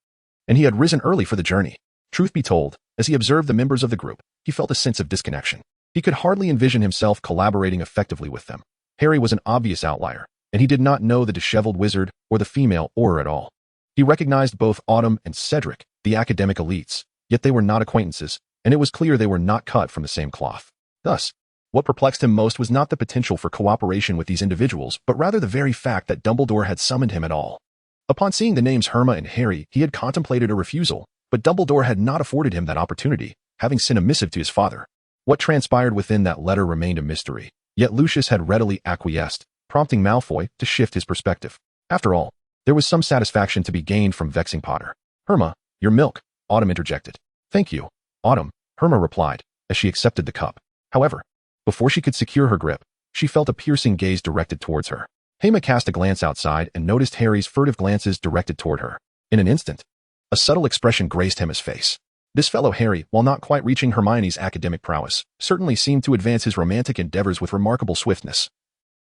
A: And he had risen early for the journey. Truth be told, as he observed the members of the group, he felt a sense of disconnection. He could hardly envision himself collaborating effectively with them. Harry was an obvious outlier, and he did not know the disheveled wizard or the female Auror at all. He recognized both Autumn and Cedric, the academic elites, yet they were not acquaintances, and it was clear they were not cut from the same cloth. Thus, what perplexed him most was not the potential for cooperation with these individuals, but rather the very fact that Dumbledore had summoned him at all. Upon seeing the names Hema and Harry, he had contemplated a refusal, but Dumbledore had not afforded him that opportunity, having sent a missive to his father. What transpired within that letter remained a mystery, yet Lucius had readily acquiesced, prompting Malfoy to shift his perspective. After all, there was some satisfaction to be gained from vexing Potter. Hema, your milk, Autumn interjected. Thank you, Autumn, Hema replied, as she accepted the cup. However, before she could secure her grip, she felt a piercing gaze directed towards her. Hema cast a glance outside and noticed Harry's furtive glances directed toward her. In an instant, a subtle expression graced Hema's face. This fellow Harry, while not quite reaching Hermione's academic prowess, certainly seemed to advance his romantic endeavors with remarkable swiftness.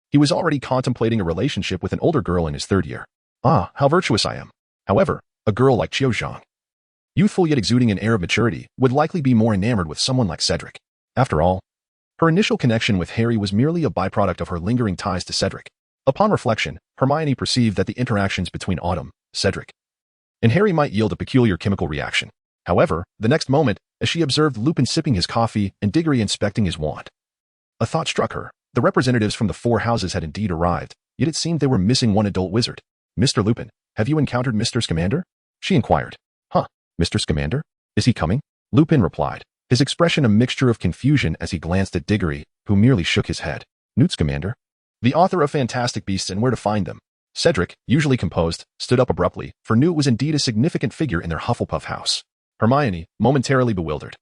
A: He was already contemplating a relationship with an older girl in his third year. Ah, how virtuous I am. However, a girl like Qiu Zhang, youthful yet exuding an air of maturity, would likely be more enamored with someone like Cedric. After all, her initial connection with Harry was merely a byproduct of her lingering ties to Cedric. Upon reflection, Hermione perceived that the interactions between Autumn, Cedric, and Harry might yield a peculiar chemical reaction. However, the next moment, as she observed Lupin sipping his coffee and Diggory inspecting his wand, a thought struck her. The representatives from the four houses had indeed arrived, yet it seemed they were missing one adult wizard. Mr. Lupin, have you encountered Mr. Scamander? She inquired. Huh, Mr. Scamander? Is he coming? Lupin replied, his expression a mixture of confusion as he glanced at Diggory, who merely shook his head. Newt Scamander? The author of Fantastic Beasts and Where to Find Them. Cedric, usually composed, stood up abruptly, for Newt was indeed a significant figure in their Hufflepuff house. Hermione, momentarily bewildered,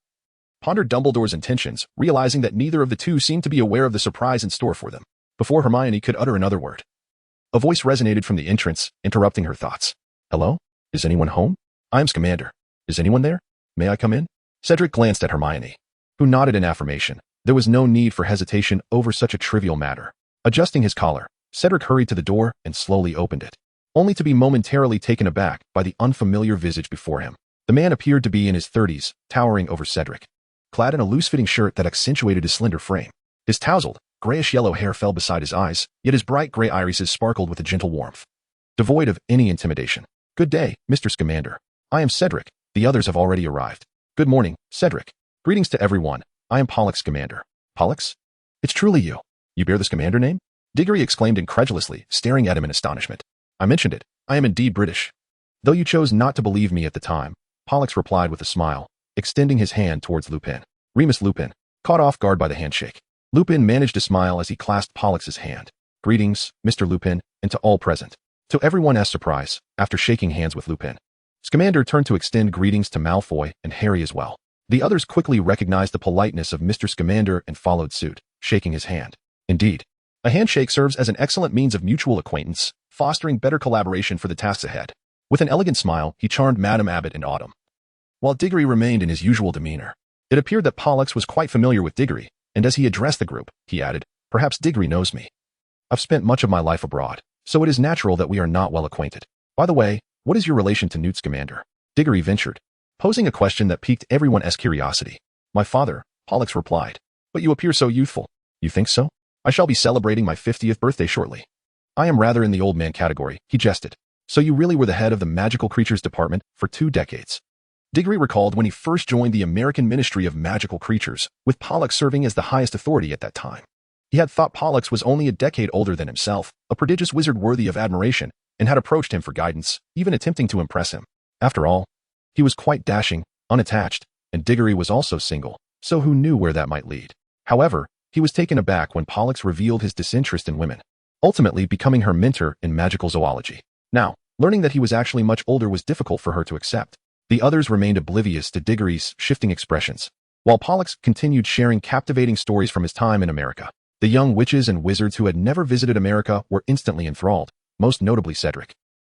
A: pondered Dumbledore's intentions, realizing that neither of the two seemed to be aware of the surprise in store for them. Before Hermione could utter another word, a voice resonated from the entrance, interrupting her thoughts. Hello? Is anyone home? I am Scamander. Is anyone there? May I come in? Cedric glanced at Hermione, who nodded in affirmation. There was no need for hesitation over such a trivial matter. Adjusting his collar, Cedric hurried to the door and slowly opened it, only to be momentarily taken aback by the unfamiliar visage before him. The man appeared to be in his 30s, towering over Cedric, clad in a loose-fitting shirt that accentuated his slender frame. His tousled, grayish-yellow hair fell beside his eyes, yet his bright gray irises sparkled with a gentle warmth, devoid of any intimidation. Good day, Mr. Scamander. I am Cedric. The others have already arrived. Good morning, Cedric. Greetings to everyone. I am Pollux Scamander. Pollux? It's truly you. You bear the Scamander name? Diggory exclaimed incredulously, staring at him in astonishment. I mentioned it. I am indeed British. Though you chose not to believe me at the time, Pollux replied with a smile, extending his hand towards Lupin. Remus Lupin, caught off guard by the handshake. Lupin managed to smile as he clasped Pollux's hand. Greetings, Mr. Lupin, and to all present. To everyone as surprise, after shaking hands with Lupin, Scamander turned to extend greetings to Malfoy and Harry as well. The others quickly recognized the politeness of Mr. Scamander and followed suit, shaking his hand. Indeed, a handshake serves as an excellent means of mutual acquaintance, fostering better collaboration for the tasks ahead. With an elegant smile, he charmed Madame Abbott and Autumn, while Diggory remained in his usual demeanor. It appeared that Pollux was quite familiar with Diggory, and as he addressed the group, he added, "Perhaps Diggory knows me. I've spent much of my life abroad, so it is natural that we are not well acquainted. By the way, what is your relation to Newt Scamander?" Diggory ventured, posing a question that piqued everyone's curiosity. "My father," Pollux replied. "But you appear so youthful." "You think so? I shall be celebrating my 50th birthday shortly." "I am rather in the old man category," he jested. "So you really were the head of the Magical Creatures Department for 2 decades. Diggory recalled when he first joined the American Ministry of Magical Creatures, with Pollux serving as the highest authority at that time. He had thought Pollux was only a decade older than himself, a prodigious wizard worthy of admiration, and had approached him for guidance, even attempting to impress him. After all, he was quite dashing, unattached, and Diggory was also single, so who knew where that might lead. However, he was taken aback when Pollux revealed his disinterest in women, ultimately becoming her mentor in magical zoology. Now, learning that he was actually much older was difficult for her to accept. The others remained oblivious to Diggory's shifting expressions, while Pollux continued sharing captivating stories from his time in America. The young witches and wizards who had never visited America were instantly enthralled, most notably Cedric,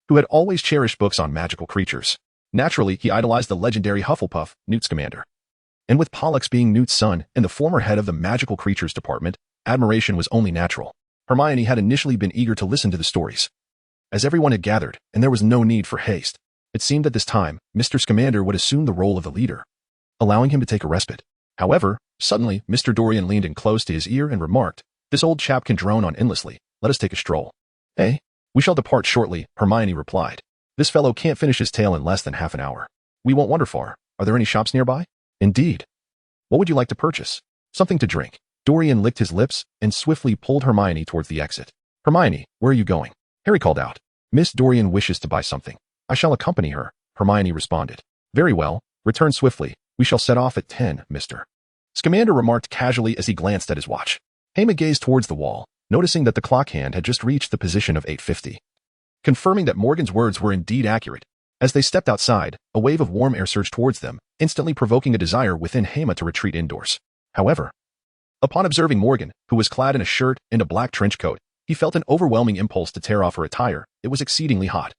A: who had always cherished books on magical creatures. Naturally, he idolized the legendary Hufflepuff, Newt Scamander. And with Pollux being Newt's son and the former head of the Magical Creatures Department, admiration was only natural. Hermione had initially been eager to listen to the stories, as everyone had gathered, and there was no need for haste. It seemed at this time, Mr. Scamander would assume the role of the leader, allowing him to take a respite. However, suddenly, Mr. Dorian leaned in close to his ear and remarked, "This old chap can drone on endlessly. Let us take a stroll." "Eh? We shall depart shortly," Hermione replied. "This fellow can't finish his tale in less than half an hour. We won't wander far. Are there any shops nearby?" "Indeed. What would you like to purchase?" "Something to drink." Dorian licked his lips and swiftly pulled Hermione towards the exit. "Hermione, where are you going?" Harry called out. "Miss Dorian wishes to buy something. I shall accompany her," Hermione responded. "Very well. Return swiftly. We shall set off at 10, Mr. Scamander remarked casually as he glanced at his watch. Hema gazed towards the wall, noticing that the clock hand had just reached the position of 8:50. Confirming that Morgan's words were indeed accurate, as they stepped outside, a wave of warm air surged towards them, instantly provoking a desire within Hema to retreat indoors. However, upon observing Morgan, who was clad in a shirt and a black trench coat, he felt an overwhelming impulse to tear off her attire. It was exceedingly hot.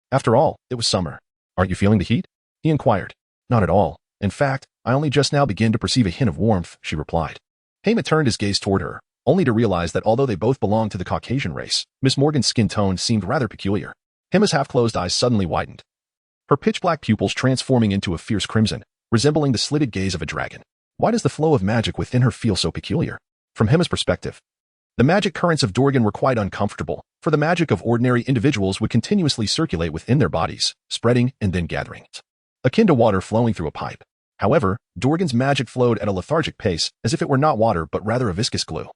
A: After all, it was summer. "Aren't you feeling the heat?" he inquired. "Not at all. In fact, I only just now begin to perceive a hint of warmth," she replied. Hema turned his gaze toward her, only to realize that although they both belonged to the Caucasian race, Miss Morgan's skin tone seemed rather peculiar. Hema's half-closed eyes suddenly widened, her pitch-black pupils transforming into a fierce crimson, resembling the slitted gaze of a dragon. Why does the flow of magic within her feel so peculiar? From Hema's perspective, the magic currents of Dorgan were quite uncomfortable, for the magic of ordinary individuals would continuously circulate within their bodies, spreading and then gathering, akin to water flowing through a pipe. However, Dorgan's magic flowed at a lethargic pace, as if it were not water but rather a viscous glue.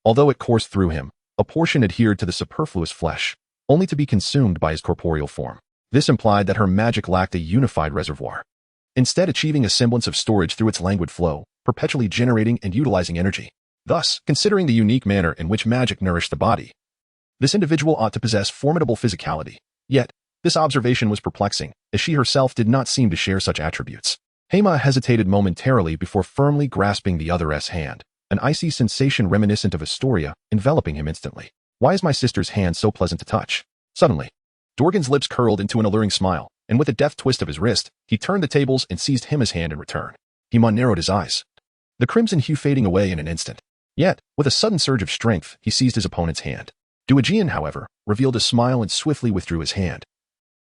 A: Although it coursed through him, a portion adhered to the superfluous flesh, only to be consumed by his corporeal form. This implied that her magic lacked a unified reservoir, instead achieving a semblance of storage through its languid flow, perpetually generating and utilizing energy. Thus, considering the unique manner in which magic nourished the body, this individual ought to possess formidable physicality. Yet, this observation was perplexing, as she herself did not seem to share such attributes. Hema hesitated momentarily before firmly grasping the other's hand, an icy sensation reminiscent of Astoria enveloping him instantly. "Why is my sister's hand so pleasant to touch?" Suddenly, Dorgan's lips curled into an alluring smile, and with a deft twist of his wrist, he turned the tables and seized Hema's hand in return. Hema narrowed his eyes, the crimson hue fading away in an instant. Yet, with a sudden surge of strength, he seized his opponent's hand. Diagon, however, revealed a smile and swiftly withdrew his hand,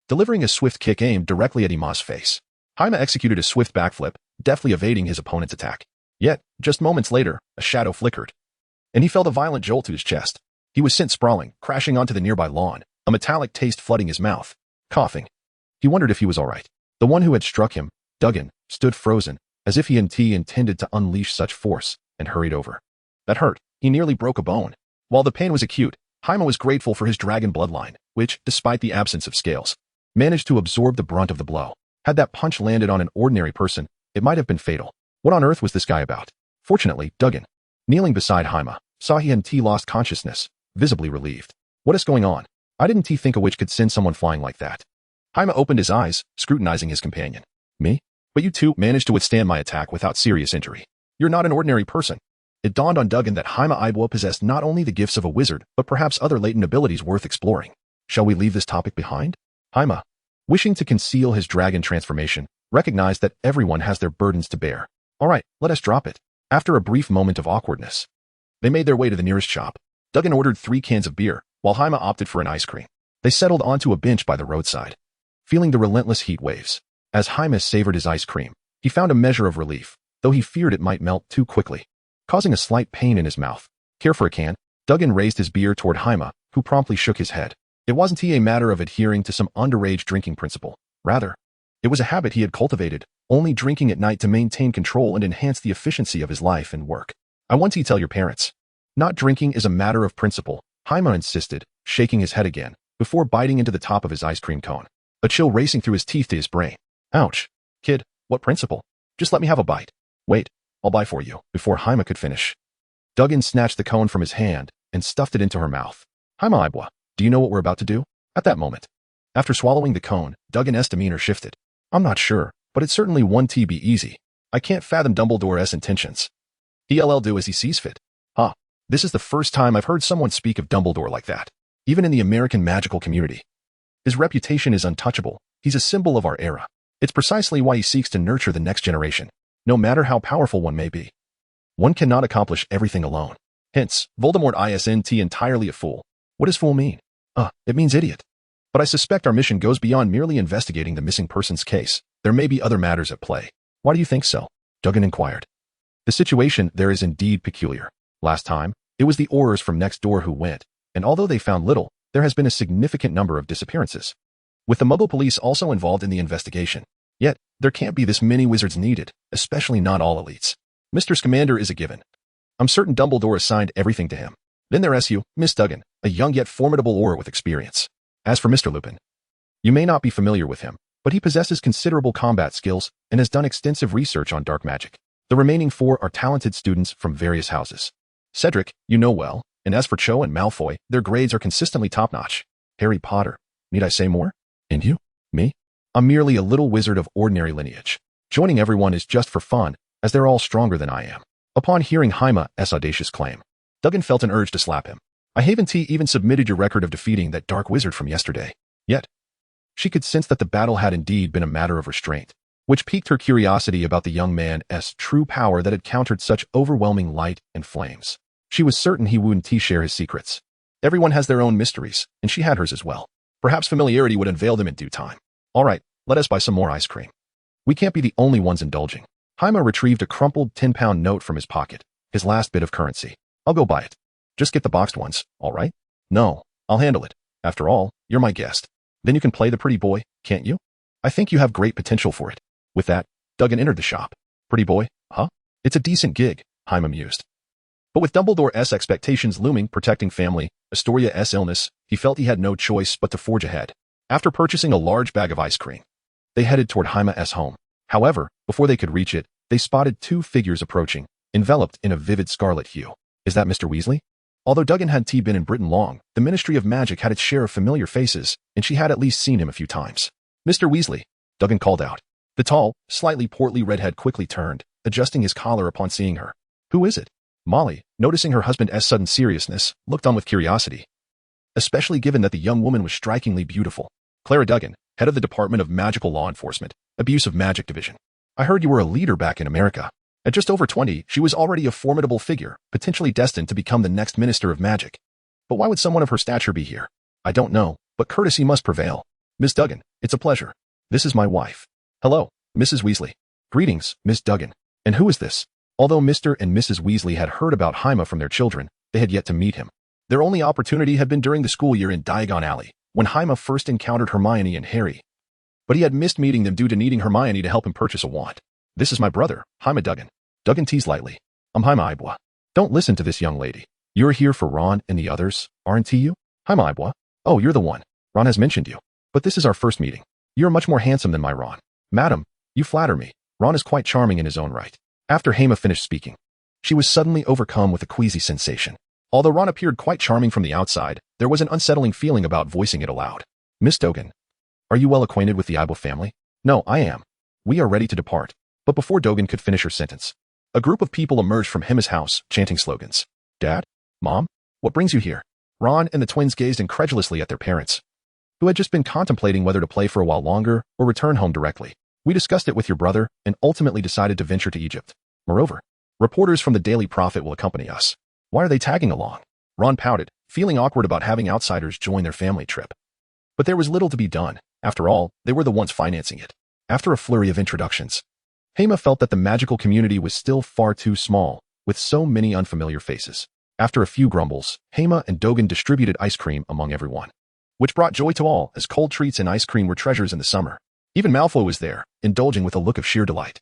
A: delivering a swift kick aimed directly at Hema's face. Hema executed a swift backflip, deftly evading his opponent's attack. Yet, just moments later, a shadow flickered, and he felt a violent jolt to his chest. He was sent sprawling, crashing onto the nearby lawn, a metallic taste flooding his mouth. Coughing, he wondered if he was all right. The one who had struck him, Diagon, stood frozen, as if he intended to unleash such force, and hurried over. That hurt. He nearly broke a bone. While the pain was acute, Hema was grateful for his dragon bloodline, which, despite the absence of scales, managed to absorb the brunt of the blow. Had that punch landed on an ordinary person, it might have been fatal. What on earth was this guy about? Fortunately, Diagon, kneeling beside Hema, saw he hadn't lost consciousness, visibly relieved. "What is going on? I didn't think a witch could send someone flying like that." Hema opened his eyes, scrutinizing his companion. "Me? But you two managed to withstand my attack without serious injury. You're not an ordinary person." It dawned on Diagon that Hema Ibwa possessed not only the gifts of a wizard, but perhaps other latent abilities worth exploring. "Shall we leave this topic behind?" Hema, wishing to conceal his dragon transformation, Recognize that everyone has their burdens to bear. All right, let us drop it. After a brief moment of awkwardness, they made their way to the nearest shop. Diagon ordered 3 cans of beer, while Hema opted for an ice cream. They settled onto a bench by the roadside, feeling the relentless heat waves. As Hema savored his ice cream, he found a measure of relief, though he feared it might melt too quickly, causing a slight pain in his mouth. Care for a can? Diagon raised his beer toward Hema, who promptly shook his head. It wasn't a matter of adhering to some underage drinking principle. Rather, it was a habit he had cultivated, only drinking at night to maintain control and enhance the efficiency of his life and work. I want to tell your parents. Not drinking is a matter of principle, Hema insisted, shaking his head again, before biting into the top of his ice cream cone. A chill racing through his teeth to his brain. Ouch. Kid, what principle? Just let me have a bite. Wait, I'll buy for you. Before Hema could finish, Diagon snatched the cone from his hand and stuffed it into her mouth. Hema Ibwa, do you know what we're about to do? At that moment, after swallowing the cone, Diagon's demeanor shifted. I'm not sure, but it certainly won't be easy. I can't fathom Dumbledore's intentions. He'll do as he sees fit. Huh. This is the first time I've heard someone speak of Dumbledore like that, even in the American magical community. His reputation is untouchable. He's a symbol of our era. It's precisely why he seeks to nurture the next generation, no matter how powerful one may be. One cannot accomplish everything alone. Hence, Voldemort isn't entirely a fool. What does fool mean? It means idiot. But I suspect our mission goes beyond merely investigating the missing person's case. There may be other matters at play. Why do you think so? Diagon inquired. The situation there is indeed peculiar. Last time, it was the Aurors from next door who went, and although they found little, there has been a significant number of disappearances, with the Muggle police also involved in the investigation. Yet, there can't be this many wizards needed, especially not all elites. Mr. Scamander is a given. I'm certain Dumbledore assigned everything to him. Then there's you, Miss Diagon, a young yet formidable Auror with experience. As for Mr. Lupin, you may not be familiar with him, but he possesses considerable combat skills and has done extensive research on dark magic. The remaining 4 are talented students from various houses. Cedric, you know well, and as for Cho and Malfoy, their grades are consistently top-notch. Harry Potter, need I say more? And you? Me? I'm merely a little wizard of ordinary lineage. Joining everyone is just for fun, as they're all stronger than I am. Upon hearing Hema's audacious claim, Diagon felt an urge to slap him. I haven't even submitted your record of defeating that dark wizard from yesterday. Yet, she could sense that the battle had indeed been a matter of restraint, which piqued her curiosity about the young man's true power that had countered such overwhelming light and flames. She was certain he wouldn't share his secrets. Everyone has their own mysteries, and she had hers as well. Perhaps familiarity would unveil them in due time. All right, let us buy some more ice cream. We can't be the only ones indulging. Hema retrieved a crumpled 10-pound note from his pocket, his last bit of currency. I'll go buy it. Just get the boxed ones, all right? No, I'll handle it. After all, you're my guest. Then you can play the pretty boy, can't you? I think you have great potential for it. With that, Diagon entered the shop. Pretty boy, huh? It's a decent gig, Hema mused. But with Dumbledore's expectations looming, protecting family, Astoria's illness, he felt he had no choice but to forge ahead. After purchasing a large bag of ice cream, they headed toward Hema's home. However, before they could reach it, they spotted 2 figures approaching, enveloped in a vivid scarlet hue. Is that Mr. Weasley? Although Diagon hadn't been in Britain long, the Ministry of Magic had its share of familiar faces, and she had at least seen him a few times. Mr. Weasley, Diagon called out. The tall, slightly portly redhead quickly turned, adjusting his collar upon seeing her. Who is it? Molly, noticing her husband's sudden seriousness, looked on with curiosity, especially given that the young woman was strikingly beautiful. Clara Diagon, head of the Department of Magical Law Enforcement, Abuse of Magic Division. I heard you were a leader back in America. At just over 20, she was already a formidable figure, potentially destined to become the next Minister of Magic. But why would someone of her stature be here? I don't know, but courtesy must prevail. Miss Diagon, it's a pleasure. This is my wife. Hello, Mrs. Weasley. Greetings, Miss Diagon. And who is this? Although Mr. and Mrs. Weasley had heard about Hema from their children, they had yet to meet him. Their only opportunity had been during the school year in Diagon Alley, when Hema first encountered Hermione and Harry. But he had missed meeting them due to needing Hermione to help him purchase a wand. This is my brother, Hema Diagon. Diagon teased lightly. I'm Hema Ibwa. Don't listen to this young lady. You're here for Ron and the others, aren't you? Hema Ibwa. Oh, you're the one. Ron has mentioned you. But this is our first meeting. You're much more handsome than my Ron. Madam, you flatter me. Ron is quite charming in his own right. After Hema finished speaking, she was suddenly overcome with a queasy sensation. Although Ron appeared quite charming from the outside, there was an unsettling feeling about voicing it aloud. Miss Diagon, are you well acquainted with the Ibwa family? No, I am. We are ready to depart. But before Diagon could finish her sentence, a group of people emerged from Hema's house, chanting slogans. Dad? Mom? What brings you here? Ron and the twins gazed incredulously at their parents, who had just been contemplating whether to play for a while longer or return home directly. We discussed it with your brother and ultimately decided to venture to Egypt. Moreover, reporters from the Daily Prophet will accompany us. Why are they tagging along? Ron pouted, feeling awkward about having outsiders join their family trip. But there was little to be done. After all, they were the ones financing it. After a flurry of introductions, Hema felt that the magical community was still far too small, with so many unfamiliar faces. After a few grumbles, Hema and Diagon distributed ice cream among everyone, which brought joy to all, as cold treats and ice cream were treasures in the summer. Even Malfoy was there, indulging with a look of sheer delight,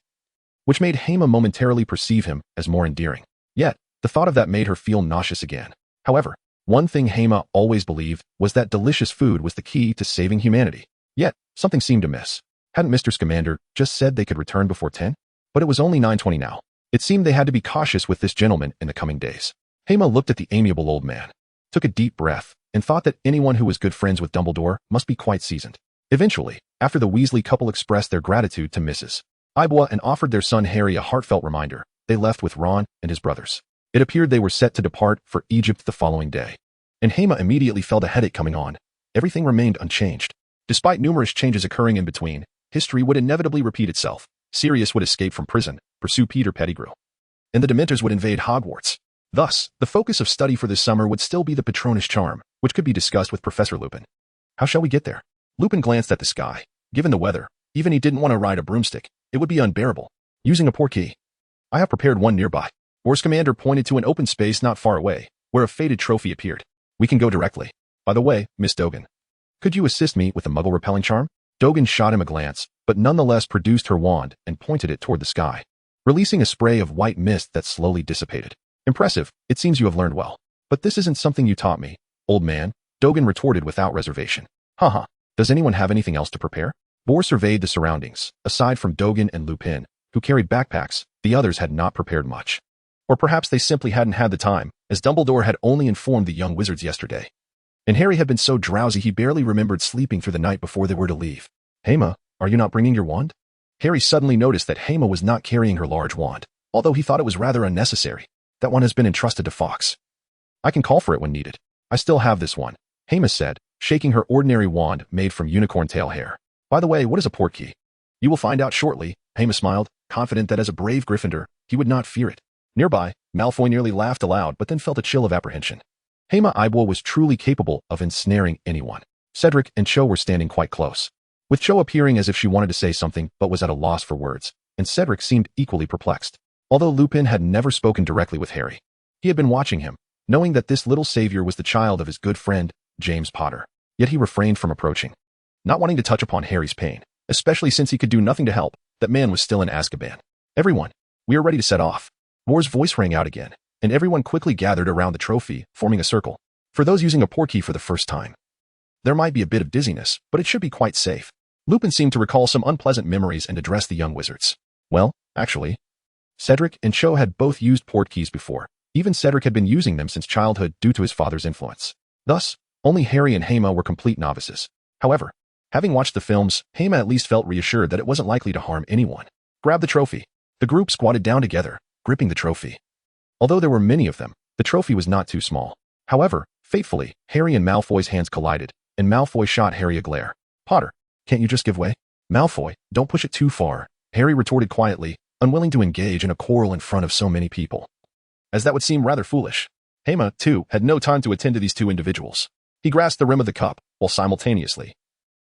A: which made Hema momentarily perceive him as more endearing. Yet, the thought of that made her feel nauseous again. However, one thing Hema always believed was that delicious food was the key to saving humanity. Yet, something seemed amiss. Hadn't Mr. Scamander just said they could return before 10? But it was only 9:20 now. It seemed they had to be cautious with this gentleman in the coming days. Hema looked at the amiable old man, took a deep breath, and thought that anyone who was good friends with Dumbledore must be quite seasoned. Eventually, after the Weasley couple expressed their gratitude to Mrs. Ibwa and offered their son Harry a heartfelt reminder, they left with Ron and his brothers. It appeared they were set to depart for Egypt the following day. And Hema immediately felt a headache coming on. Everything remained unchanged. Despite numerous changes occurring in between, history would inevitably repeat itself. Sirius would escape from prison, pursue Peter Pettigrew, and the Dementors would invade Hogwarts. Thus, the focus of study for this summer would still be the Patronus charm, which could be discussed with Professor Lupin. How shall we get there? Lupin glanced at the sky. Given the weather, even he didn't want to ride a broomstick. It would be unbearable. Using a portkey. I have prepared one nearby. Or's commander pointed to an open space not far away, where a faded trophy appeared. We can go directly. By the way, Miss Diagon, could you assist me with a muggle-repelling charm? Diagon shot him a glance, but nonetheless produced her wand and pointed it toward the sky, releasing a spray of white mist that slowly dissipated. Impressive, it seems you have learned well. But this isn't something you taught me, old man, Diagon retorted without reservation. Haha, does anyone have anything else to prepare? Bor surveyed the surroundings. Aside from Diagon and Lupin, who carried backpacks, the others had not prepared much. Or perhaps they simply hadn't had the time, as Dumbledore had only informed the young wizards yesterday. And Harry had been so drowsy he barely remembered sleeping through the night before they were to leave. Hema, are you not bringing your wand? Harry suddenly noticed that Hema was not carrying her large wand, although he thought it was rather unnecessary. That one has been entrusted to Fawkes. I can call for it when needed. I still have this one, Hema said, shaking her ordinary wand made from unicorn tail hair. By the way, what is a portkey? You will find out shortly, Hema smiled, confident that as a brave Gryffindor, he would not fear it. Nearby, Malfoy nearly laughed aloud but then felt a chill of apprehension. Hema Ibwa was truly capable of ensnaring anyone. Cedric and Cho were standing quite close, with Cho appearing as if she wanted to say something but was at a loss for words, and Cedric seemed equally perplexed. Although Lupin had never spoken directly with Harry, he had been watching him, knowing that this little savior was the child of his good friend, James Potter. Yet he refrained from approaching, not wanting to touch upon Harry's pain, especially since he could do nothing to help. That man was still in Azkaban. Everyone, we are ready to set off. Mor's voice rang out again, and everyone quickly gathered around the trophy, forming a circle. For those using a portkey for the first time, there might be a bit of dizziness, but it should be quite safe. Lupin seemed to recall some unpleasant memories and addressed the young wizards. Well, actually, Cedric and Cho had both used portkeys before. Even Cedric had been using them since childhood due to his father's influence. Thus, only Harry and Hema were complete novices. However, having watched the films, Hema at least felt reassured that it wasn't likely to harm anyone. Grab the trophy. The group squatted down together, gripping the trophy. Although there were many of them, the trophy was not too small. However, fatefully, Harry and Malfoy's hands collided, and Malfoy shot Harry a glare. Potter, can't you just give way? Malfoy, don't push it too far, Harry retorted quietly, unwilling to engage in a quarrel in front of so many people, as that would seem rather foolish. Hema, too, had no time to attend to these two individuals. He grasped the rim of the cup, while simultaneously,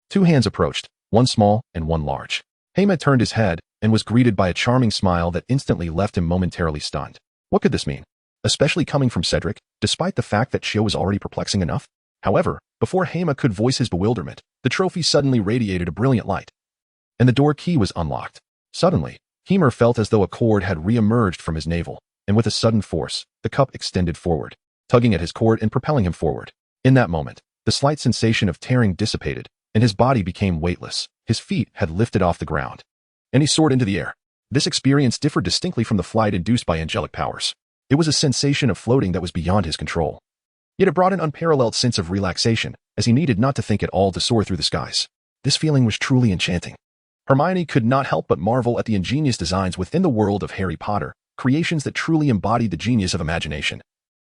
A: two hands approached, one small and one large. Hema turned his head and was greeted by a charming smile that instantly left him momentarily stunned. What could this mean? Especially coming from Cedric, despite the fact that Cho was already perplexing enough? However, before Hema could voice his bewilderment, the trophy suddenly radiated a brilliant light, and the door key was unlocked. Suddenly, Hema felt as though a cord had re-emerged from his navel, and with a sudden force, the cup extended forward, tugging at his cord and propelling him forward. In that moment, the slight sensation of tearing dissipated, and his body became weightless. His feet had lifted off the ground, and he soared into the air. This experience differed distinctly from the flight induced by angelic powers. It was a sensation of floating that was beyond his control. Yet it brought an unparalleled sense of relaxation, as he needed not to think at all to soar through the skies. This feeling was truly enchanting. Hermione could not help but marvel at the ingenious designs within the world of Harry Potter, creations that truly embodied the genius of imagination,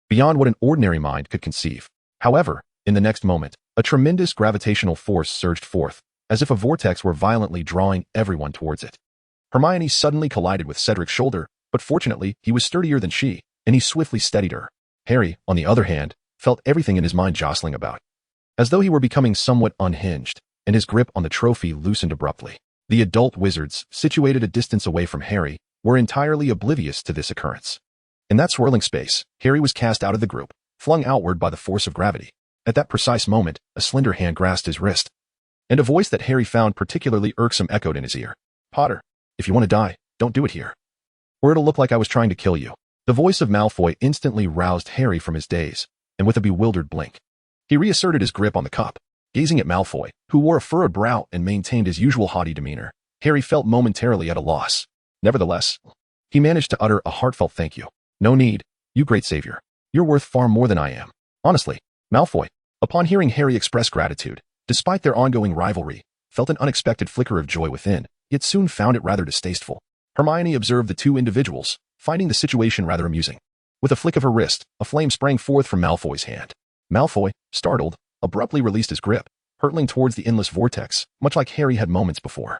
A: beyond what an ordinary mind could conceive. However, in the next moment, a tremendous gravitational force surged forth, as if a vortex were violently drawing everyone towards it. Hermione suddenly collided with Cedric's shoulder, but fortunately, he was sturdier than she, and he swiftly steadied her. Harry, on the other hand, felt everything in his mind jostling about, as though he were becoming somewhat unhinged, and his grip on the trophy loosened abruptly. The adult wizards, situated a distance away from Harry, were entirely oblivious to this occurrence. In that swirling space, Harry was cast out of the group, flung outward by the force of gravity. At that precise moment, a slender hand grasped his wrist, and a voice that Harry found particularly irksome echoed in his ear. "Potter, if you want to die, don't do it here, or it'll look like I was trying to kill you." The voice of Malfoy instantly roused Harry from his daze, and with a bewildered blink, he reasserted his grip on the cup. Gazing at Malfoy, who wore a furrowed brow and maintained his usual haughty demeanor, Harry felt momentarily at a loss. Nevertheless, he managed to utter a heartfelt thank you. "No need, you great savior. You're worth far more than I am. Honestly." Malfoy, upon hearing Harry express gratitude, despite their ongoing rivalry, felt an unexpected flicker of joy within, yet soon found it rather distasteful. Hermione observed the two individuals, finding the situation rather amusing. With a flick of her wrist, a flame sprang forth from Malfoy's hand. Malfoy, startled, abruptly released his grip, hurtling towards the endless vortex, much like Harry had moments before.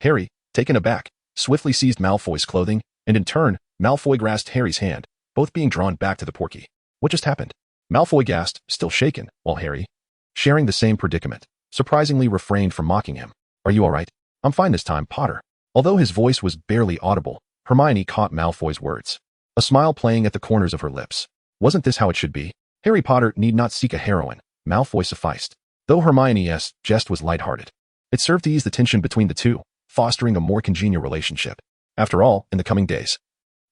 A: Harry, taken aback, swiftly seized Malfoy's clothing, and in turn, Malfoy grasped Harry's hand, both being drawn back to the portkey. "What just happened?" Malfoy gasped, still shaken, while Harry, sharing the same predicament, surprisingly refrained from mocking him. "Are you all right?" "I'm fine this time, Potter." Although his voice was barely audible, Hermione caught Malfoy's words, a smile playing at the corners of her lips. Wasn't this how it should be? Harry Potter need not seek a heroine. Malfoy sufficed. Though Hermione's jest was lighthearted, it served to ease the tension between the two, fostering a more congenial relationship. After all, in the coming days,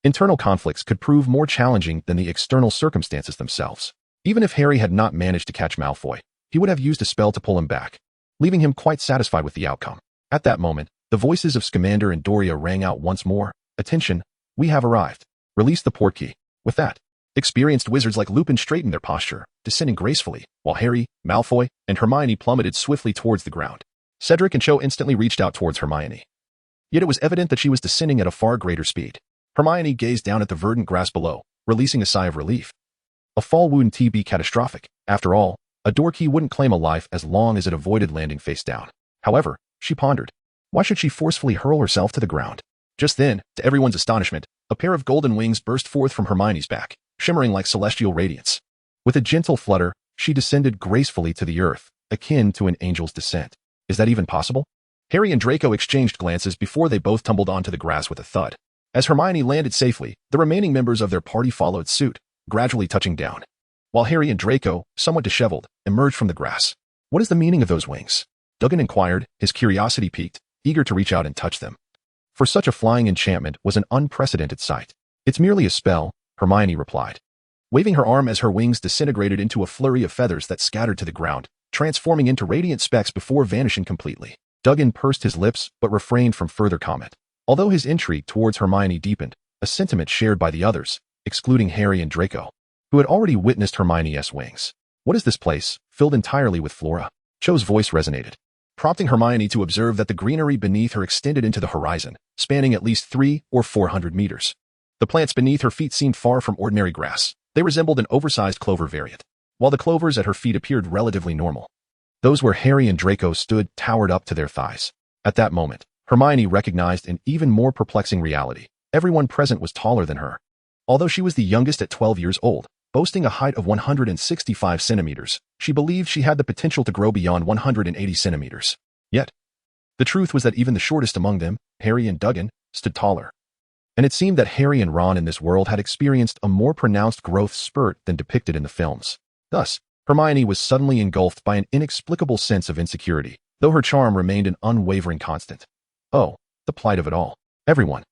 A: internal conflicts could prove more challenging than the external circumstances themselves. Even if Harry had not managed to catch Malfoy, he would have used a spell to pull him back, leaving him quite satisfied with the outcome. At that moment, the voices of Scamander and Doria rang out once more. "Attention, we have arrived. Release the portkey." With that, experienced wizards like Lupin straightened their posture, descending gracefully, while Harry, Malfoy, and Hermione plummeted swiftly towards the ground. Cedric and Cho instantly reached out towards Hermione. Yet it was evident that she was descending at a far greater speed. Hermione gazed down at the verdant grass below, releasing a sigh of relief. A fall wouldn't be catastrophic. After all, a door key wouldn't claim a life as long as it avoided landing face down. However, she pondered, why should she forcefully hurl herself to the ground? Just then, to everyone's astonishment, a pair of golden wings burst forth from Hermione's back, shimmering like celestial radiance. With a gentle flutter, she descended gracefully to the earth, akin to an angel's descent. Is that even possible? Harry and Draco exchanged glances before they both tumbled onto the grass with a thud. As Hermione landed safely, the remaining members of their party followed suit, gradually touching down, while Harry and Draco, somewhat disheveled, emerged from the grass. "What is the meaning of those wings?" Diagon inquired, his curiosity piqued, eager to reach out and touch them. For such a flying enchantment was an unprecedented sight. "It's merely a spell," Hermione replied, waving her arm as her wings disintegrated into a flurry of feathers that scattered to the ground, transforming into radiant specks before vanishing completely. Diagon pursed his lips but refrained from further comment. Although his intrigue towards Hermione deepened, a sentiment shared by the others, excluding Harry and Draco, who had already witnessed Hermione's wings. "What is this place, filled entirely with flora?" Cho's voice resonated, prompting Hermione to observe that the greenery beneath her extended into the horizon, spanning at least 300 or 400 meters. The plants beneath her feet seemed far from ordinary grass. They resembled an oversized clover variant, while the clovers at her feet appeared relatively normal. Those where Harry and Draco stood towered up to their thighs. At that moment, Hermione recognized an even more perplexing reality. Everyone present was taller than her. Although she was the youngest at 12 years old, boasting a height of 165 centimeters, she believed she had the potential to grow beyond 180 centimeters. Yet, the truth was that even the shortest among them, Harry and Diagon, stood taller. And it seemed that Harry and Ron in this world had experienced a more pronounced growth spurt than depicted in the films. Thus, Hermione was suddenly engulfed by an inexplicable sense of insecurity, though her charm remained an unwavering constant. Oh, the plight of it all. "Everyone,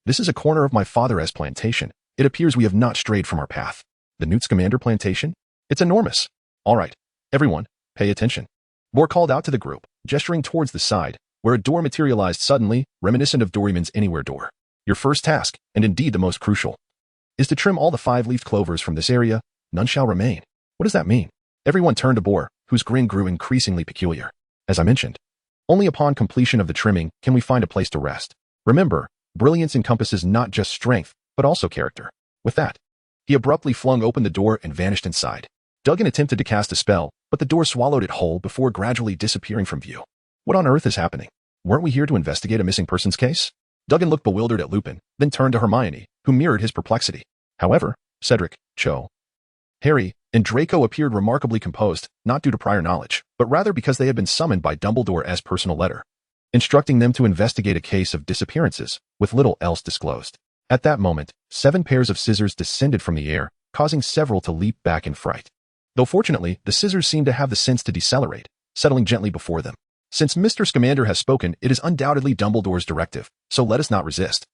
A: this is a corner of my father's plantation. It appears we have not strayed from our path." "The Newt Scamander plantation? It's enormous." "All right, everyone, pay attention." Moore called out to the group, gesturing towards the side, where a door materialized suddenly, reminiscent of Doraemon's Anywhere door. "Your first task, and indeed the most crucial, is to trim all the 5-leafed clovers from this area. None shall remain." "What does that mean?" Everyone turned to Moore, whose grin grew increasingly peculiar. "As I mentioned, only upon completion of the trimming can we find a place to rest. Remember, brilliance encompasses not just strength, but also character." With that, he abruptly flung open the door and vanished inside. Diagon attempted to cast a spell, but the door swallowed it whole before gradually disappearing from view. What on earth is happening? Weren't we here to investigate a missing persons case? Duggan looked bewildered at Lupin, then turned to Hermione, who mirrored his perplexity. However, Cedric, Cho, Harry, and Draco appeared remarkably composed, not due to prior knowledge, but rather because they had been summoned by Dumbledore's personal letter, instructing them to investigate a case of disappearances, with little else disclosed. At that moment, 7 pairs of scissors descended from the air, causing several to leap back in fright. Though fortunately, the scissors seemed to have the sense to decelerate, settling gently before them. Since Mr. Scamander has spoken, it is undoubtedly Dumbledore's directive, so let us not resist.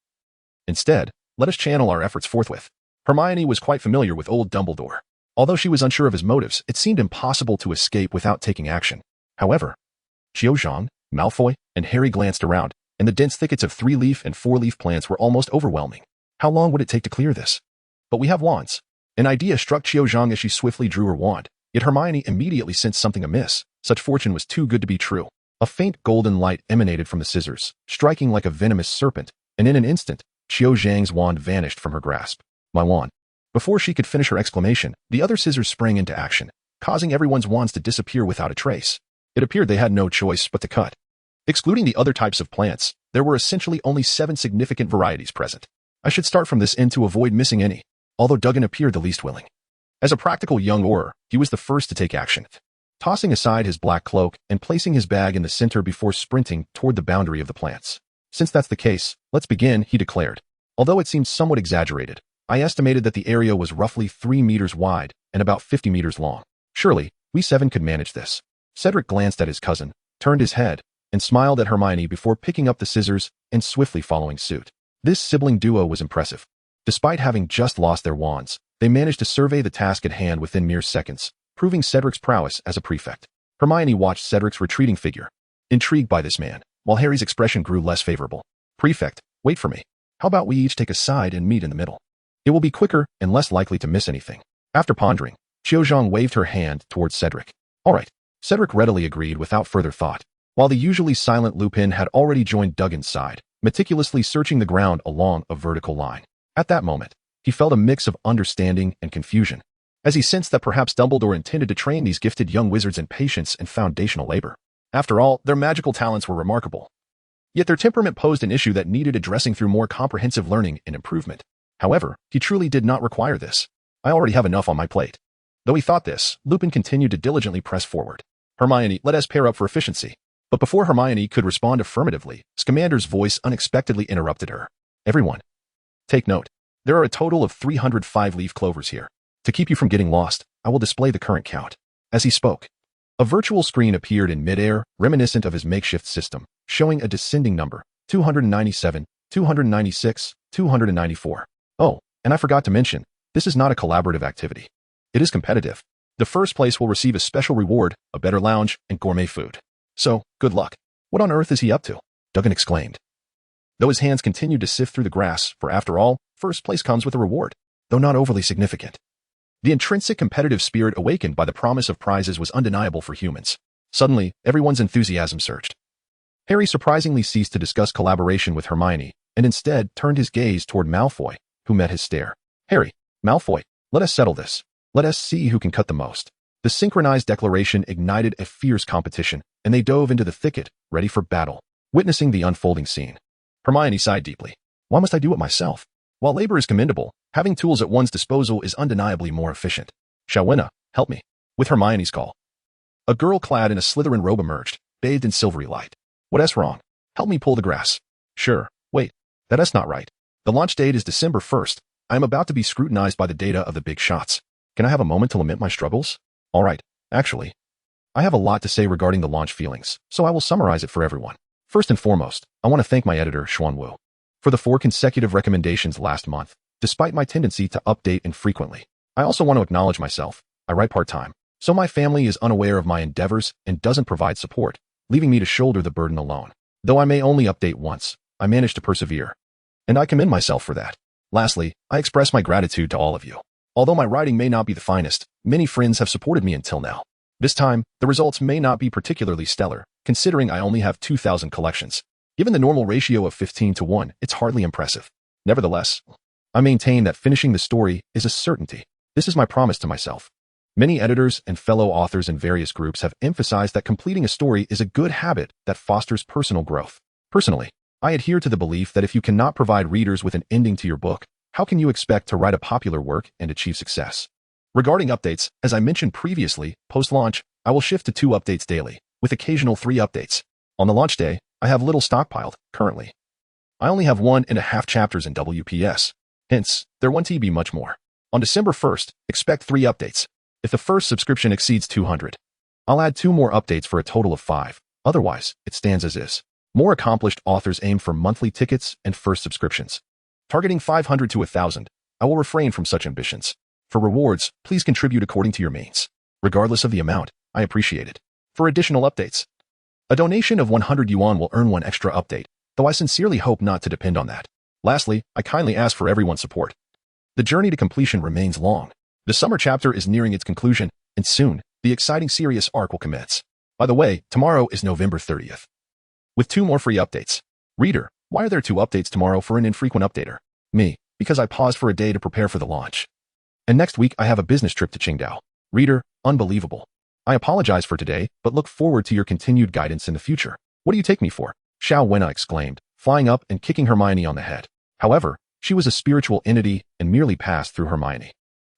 A: Instead, let us channel our efforts forthwith. Hermione was quite familiar with old Dumbledore. Although she was unsure of his motives, it seemed impossible to escape without taking action. However, Xiao Zhang, Malfoy, and Harry glanced around, and the dense thickets of 3-leaf and 4-leaf plants were almost overwhelming. How long would it take to clear this? But we have wands. An idea struck Xiao Zhang as she swiftly drew her wand, yet Hermione immediately sensed something amiss. Such fortune was too good to be true. A faint golden light emanated from the scissors, striking like a venomous serpent, and in an instant, Xiao Zhang's wand vanished from her grasp. My wand. Before she could finish her exclamation, the other scissors sprang into action, causing everyone's wands to disappear without a trace. It appeared they had no choice but to cut. Excluding the other types of plants, there were essentially only 7 significant varieties present. I should start from this end to avoid missing any, although Duggan appeared the least willing. As a practical young Auror, he was the first to take action, tossing aside his black cloak and placing his bag in the center before sprinting toward the boundary of the plants. Since that's the case, let's begin, he declared. Although it seemed somewhat exaggerated, I estimated that the area was roughly 3 meters wide and about 50 meters long. Surely, we 7 could manage this. Cedric glanced at his cousin, turned his head, and smiled at Hermione before picking up the scissors and swiftly following suit. This sibling duo was impressive. Despite having just lost their wands, they managed to survey the task at hand within mere seconds, proving Cedric's prowess as a prefect. Hermione watched Cedric's retreating figure, intrigued by this man, while Harry's expression grew less favorable. Prefect, wait for me. How about we each take a side and meet in the middle? It will be quicker and less likely to miss anything. After pondering, Xiao Zhang waved her hand towards Cedric. All right. Cedric readily agreed without further thought, while the usually silent Lupin had already joined Duggan's side, meticulously searching the ground along a vertical line. At that moment, he felt a mix of understanding and confusion, as he sensed that perhaps Dumbledore intended to train these gifted young wizards in patience and foundational labor. After all, their magical talents were remarkable. Yet their temperament posed an issue that needed addressing through more comprehensive learning and improvement. However, he truly did not require this. I already have enough on my plate. Though he thought this, Lupin continued to diligently press forward. Hermione, let us pair up for efficiency. But before Hermione could respond affirmatively, Scamander's voice unexpectedly interrupted her. Everyone, take note. There are a total of 305 leaf clovers here. To keep you from getting lost, I will display the current count. As he spoke, a virtual screen appeared in midair, reminiscent of his makeshift system, showing a descending number, 297, 296, 294. Oh, and I forgot to mention, this is not a collaborative activity. It is competitive. The first place will receive a special reward, a better lounge, and gourmet food. So, good luck. What on earth is he up to? Duggan exclaimed, though his hands continued to sift through the grass, for after all, first place comes with a reward, though not overly significant. The intrinsic competitive spirit awakened by the promise of prizes was undeniable for humans. Suddenly, everyone's enthusiasm surged. Harry surprisingly ceased to discuss collaboration with Hermione, and instead turned his gaze toward Malfoy, who met his stare. Harry, Malfoy, let us settle this. Let us see who can cut the most. The synchronized declaration ignited a fierce competition, and they dove into the thicket, ready for battle. Witnessing the unfolding scene, Hermione sighed deeply. Why must I do it myself? While labor is commendable, having tools at one's disposal is undeniably more efficient. Shawena, help me. With Hermione's call, a girl clad in a Slytherin robe emerged, bathed in silvery light. What's wrong? Help me pull the grass. Sure. Wait, that's not right. The launch date is December 1st. I am about to be scrutinized by the data of the big shots. Can I have a moment to lament my struggles? All right, actually, I have a lot to say regarding the launch feelings, so I will summarize it for everyone. First and foremost, I want to thank my editor, Xuan Wu, for the 4 consecutive recommendations last month, despite my tendency to update infrequently. I also want to acknowledge myself. I write part-time, so my family is unaware of my endeavors and doesn't provide support, leaving me to shoulder the burden alone. Though I may only update once, I manage to persevere, and I commend myself for that. Lastly, I express my gratitude to all of you. Although my writing may not be the finest, many friends have supported me until now. This time, the results may not be particularly stellar, considering I only have 2,000 collections. Given the normal ratio of 15:1, it's hardly impressive. Nevertheless, I maintain that finishing the story is a certainty. This is my promise to myself. Many editors and fellow authors in various groups have emphasized that completing a story is a good habit that fosters personal growth. Personally, I adhere to the belief that if you cannot provide readers with an ending to your book, how can you expect to write a popular work and achieve success? Regarding updates, as I mentioned previously, post-launch, I will shift to 2 updates daily, with occasional 3 updates. On the launch day, I have little stockpiled, currently. I only have 1.5 chapters in WPS, hence, there won't be much more. On December 1st, expect 3 updates. If the first subscription exceeds 200, I'll add 2 more updates for a total of 5. Otherwise, it stands as is. More accomplished authors aim for monthly tickets and first subscriptions. Targeting 500 to 1,000, I will refrain from such ambitions. For rewards, please contribute according to your means. Regardless of the amount, I appreciate it. For additional updates, a donation of 100 yuan will earn 1 extra update, though I sincerely hope not to depend on that. Lastly, I kindly ask for everyone's support. The journey to completion remains long. The summer chapter is nearing its conclusion, and soon, the exciting serious arc will commence. By the way, tomorrow is November 30th. With 2 more free updates. Reader, why are there 2 updates tomorrow for an infrequent updater? Me, because I paused for a day to prepare for the launch. And next week I have a business trip to Qingdao. Reader, unbelievable. I apologize for today, but look forward to your continued guidance in the future. What do you take me for? Xiao Wenna exclaimed, flying up and kicking Hermione on the head. However, she was a spiritual entity and merely passed through Hermione.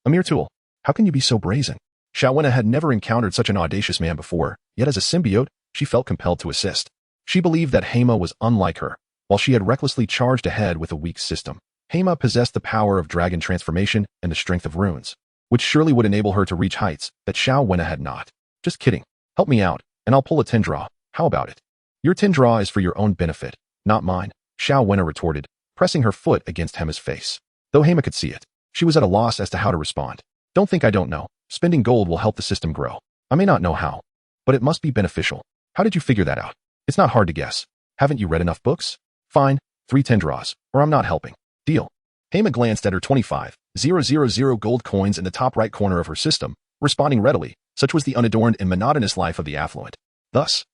A: A mere tool. How can you be so brazen? Xiao Wenna had never encountered such an audacious man before, yet as a symbiote, she felt compelled to assist. She believed that Hema was unlike her. While she had recklessly charged ahead with a weak system, Hema possessed the power of dragon transformation and the strength of runes, which surely would enable her to reach heights that Xiao Wenna had not. Just kidding. Help me out, and I'll pull a 10 draw. How about it? Your 10 draw is for your own benefit, not mine, Xiao Wenna retorted, pressing her foot against Hema's face. Though Hema could see it, she was at a loss as to how to respond. Don't think I don't know. Spending gold will help the system grow. I may not know how, but it must be beneficial. How did you figure that out? It's not hard to guess. Haven't you read enough books? Fine, 3 10 draws, or I'm not helping. Deal. Hema glanced at her 25,000 gold coins in the top right corner of her system, responding readily. Such was the unadorned and monotonous life of the affluent. Thus,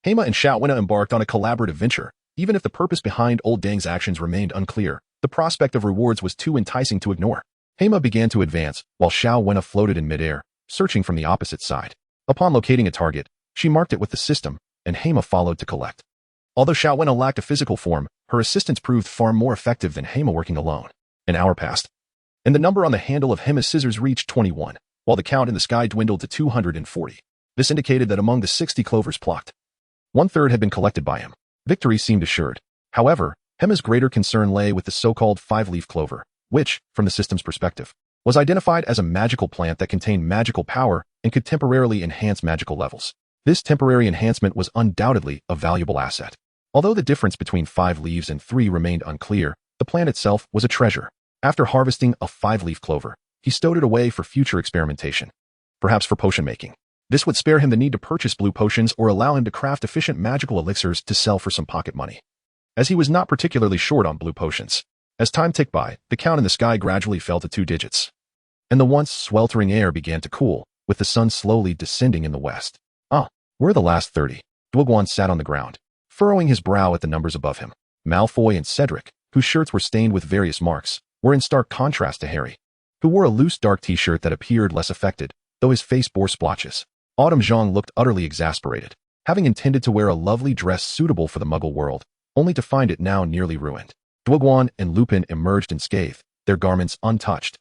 A: Hema and Xiao Wenna embarked on a collaborative venture. Even if the purpose behind Old Dang's actions remained unclear, the prospect of rewards was too enticing to ignore. Hema began to advance, while Xiao Wenna floated in midair, searching from the opposite side. Upon locating a target, she marked it with the system, and Hema followed to collect. Although Xiao Wenna lacked a physical form, her assistance proved far more effective than Hema working alone. An hour passed, and the number on the handle of Hema's scissors reached 21, while the count in the sky dwindled to 240. This indicated that among the 60 clovers plucked, 1/3 had been collected by him. Victory seemed assured. However, Hema's greater concern lay with the so-called 5-leaf clover, which, from the system's perspective, was identified as a magical plant that contained magical power and could temporarily enhance magical levels. This temporary enhancement was undoubtedly a valuable asset. Although the difference between 5 leaves and 3 remained unclear, the plant itself was a treasure. After harvesting a 5-leaf clover, he stowed it away for future experimentation. Perhaps for potion making. This would spare him the need to purchase blue potions or allow him to craft efficient magical elixirs to sell for some pocket money. As he was not particularly short on blue potions. As time ticked by, the count in the sky gradually fell to 2 digits. And the once sweltering air began to cool, with the sun slowly descending in the west. Where are the last 30? Diagon sat on the ground, furrowing his brow at the numbers above him. Malfoy and Cedric, whose shirts were stained with various marks, were in stark contrast to Harry, who wore a loose dark t-shirt that appeared less affected, though his face bore splotches. Autumn Zhang looked utterly exasperated, having intended to wear a lovely dress suitable for the Muggle world, only to find it now nearly ruined. Diagon and Lupin emerged unscathed, their garments untouched,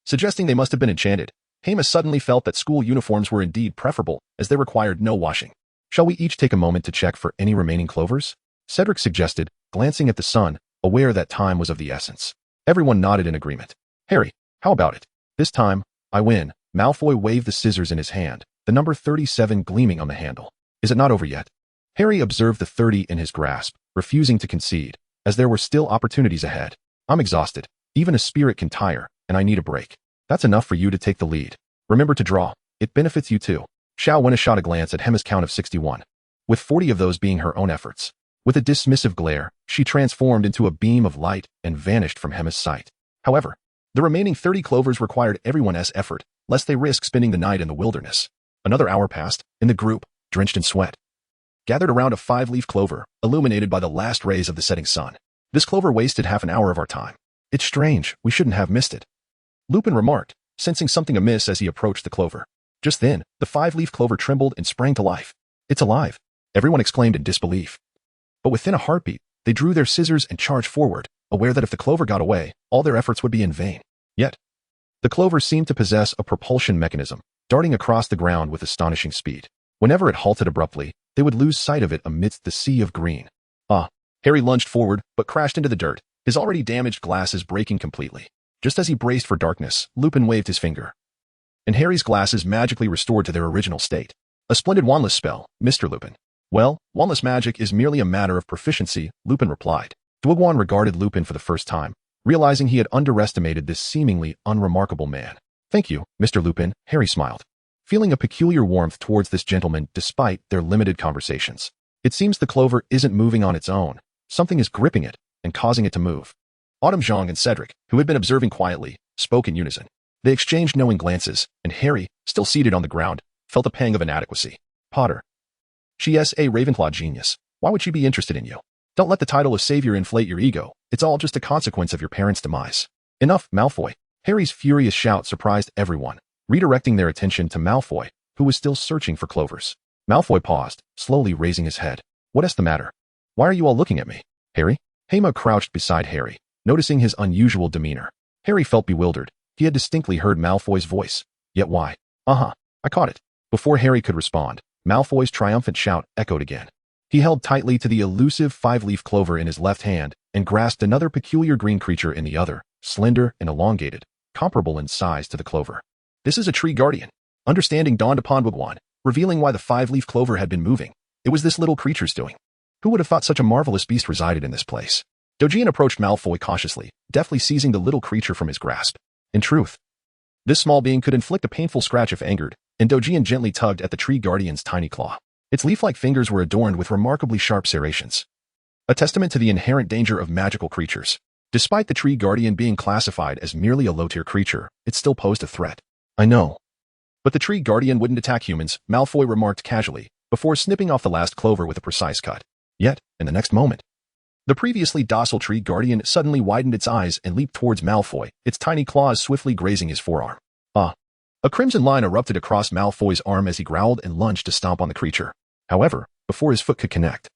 A: suggesting they must have been enchanted. Hema suddenly felt that school uniforms were indeed preferable, as they required no washing. Shall we each take a moment to check for any remaining clovers? Cedric suggested, glancing at the sun, aware that time was of the essence. Everyone nodded in agreement. Harry, how about it? This time, I win. Malfoy waved the scissors in his hand, the number 37 gleaming on the handle. Is it not over yet? Harry observed the 30 in his grasp, refusing to concede, as there were still opportunities ahead. I'm exhausted. Even a spirit can tire, and I need a break. That's enough for you to take the lead. Remember to draw. It benefits you too. Xiao Wenna shot a glance at Hema's count of 61, with 40 of those being her own efforts. With a dismissive glare, she transformed into a beam of light and vanished from Hema's sight. However, the remaining 30 clovers required everyone's effort, lest they risk spending the night in the wilderness. Another hour passed, and the group, drenched in sweat, gathered around a 5-leaf clover, illuminated by the last rays of the setting sun. This clover wasted half an hour of our time. It's strange, we shouldn't have missed it. Lupin remarked, sensing something amiss as he approached the clover. Just then, the five-leaf clover trembled and sprang to life. "It's alive!" Everyone exclaimed in disbelief. But within a heartbeat, they drew their scissors and charged forward, aware that if the clover got away, all their efforts would be in vain. Yet, the clover seemed to possess a propulsion mechanism, darting across the ground with astonishing speed. Whenever it halted abruptly, they would lose sight of it amidst the sea of green. Harry lunged forward, but crashed into the dirt, his already damaged glasses breaking completely. Just as he braced for darkness, Lupin waved his finger, and Harry's glasses magically restored to their original state. "A splendid wandless spell, Mr. Lupin." "Well, wandless magic is merely a matter of proficiency," Lupin replied. Diagon regarded Lupin for the first time, realizing he had underestimated this seemingly unremarkable man. "Thank you, Mr. Lupin," Harry smiled, feeling a peculiar warmth towards this gentleman despite their limited conversations. It seems the clover isn't moving on its own. Something is gripping it and causing it to move. Autumn, Zhang, and Cedric, who had been observing quietly, spoke in unison. They exchanged knowing glances, and Harry, still seated on the ground, felt a pang of inadequacy. "Potter. She's a Ravenclaw genius. Why would she be interested in you? Don't let the title of savior inflate your ego. It's all just a consequence of your parents' demise." "Enough, Malfoy." Harry's furious shout surprised everyone, redirecting their attention to Malfoy, who was still searching for clovers. Malfoy paused, slowly raising his head. "What's the matter? Why are you all looking at me?" "Harry?" Hema crouched beside Harry, noticing his unusual demeanor. Harry felt bewildered. He had distinctly heard Malfoy's voice. Yet why? I caught it. Before Harry could respond, Malfoy's triumphant shout echoed again. He held tightly to the elusive five-leaf clover in his left hand and grasped another peculiar green creature in the other, slender and elongated, comparable in size to the clover. "This is a tree guardian." Understanding dawned upon Diagon, revealing why the five-leaf clover had been moving. It was this little creature's doing. Who would have thought such a marvelous beast resided in this place? Diagon approached Malfoy cautiously, deftly seizing the little creature from his grasp. In truth, this small being could inflict a painful scratch if angered, and Diagon gently tugged at the tree guardian's tiny claw. Its leaf-like fingers were adorned with remarkably sharp serrations, a testament to the inherent danger of magical creatures. Despite the tree guardian being classified as merely a low-tier creature, it still posed a threat. "I know. But the tree guardian wouldn't attack humans," Malfoy remarked casually, before snipping off the last clover with a precise cut. Yet, in the next moment, the previously docile tree guardian suddenly widened its eyes and leaped towards Malfoy, its tiny claws swiftly grazing his forearm. A crimson line erupted across Malfoy's arm as he growled and lunged to stomp on the creature. However, before his foot could connect,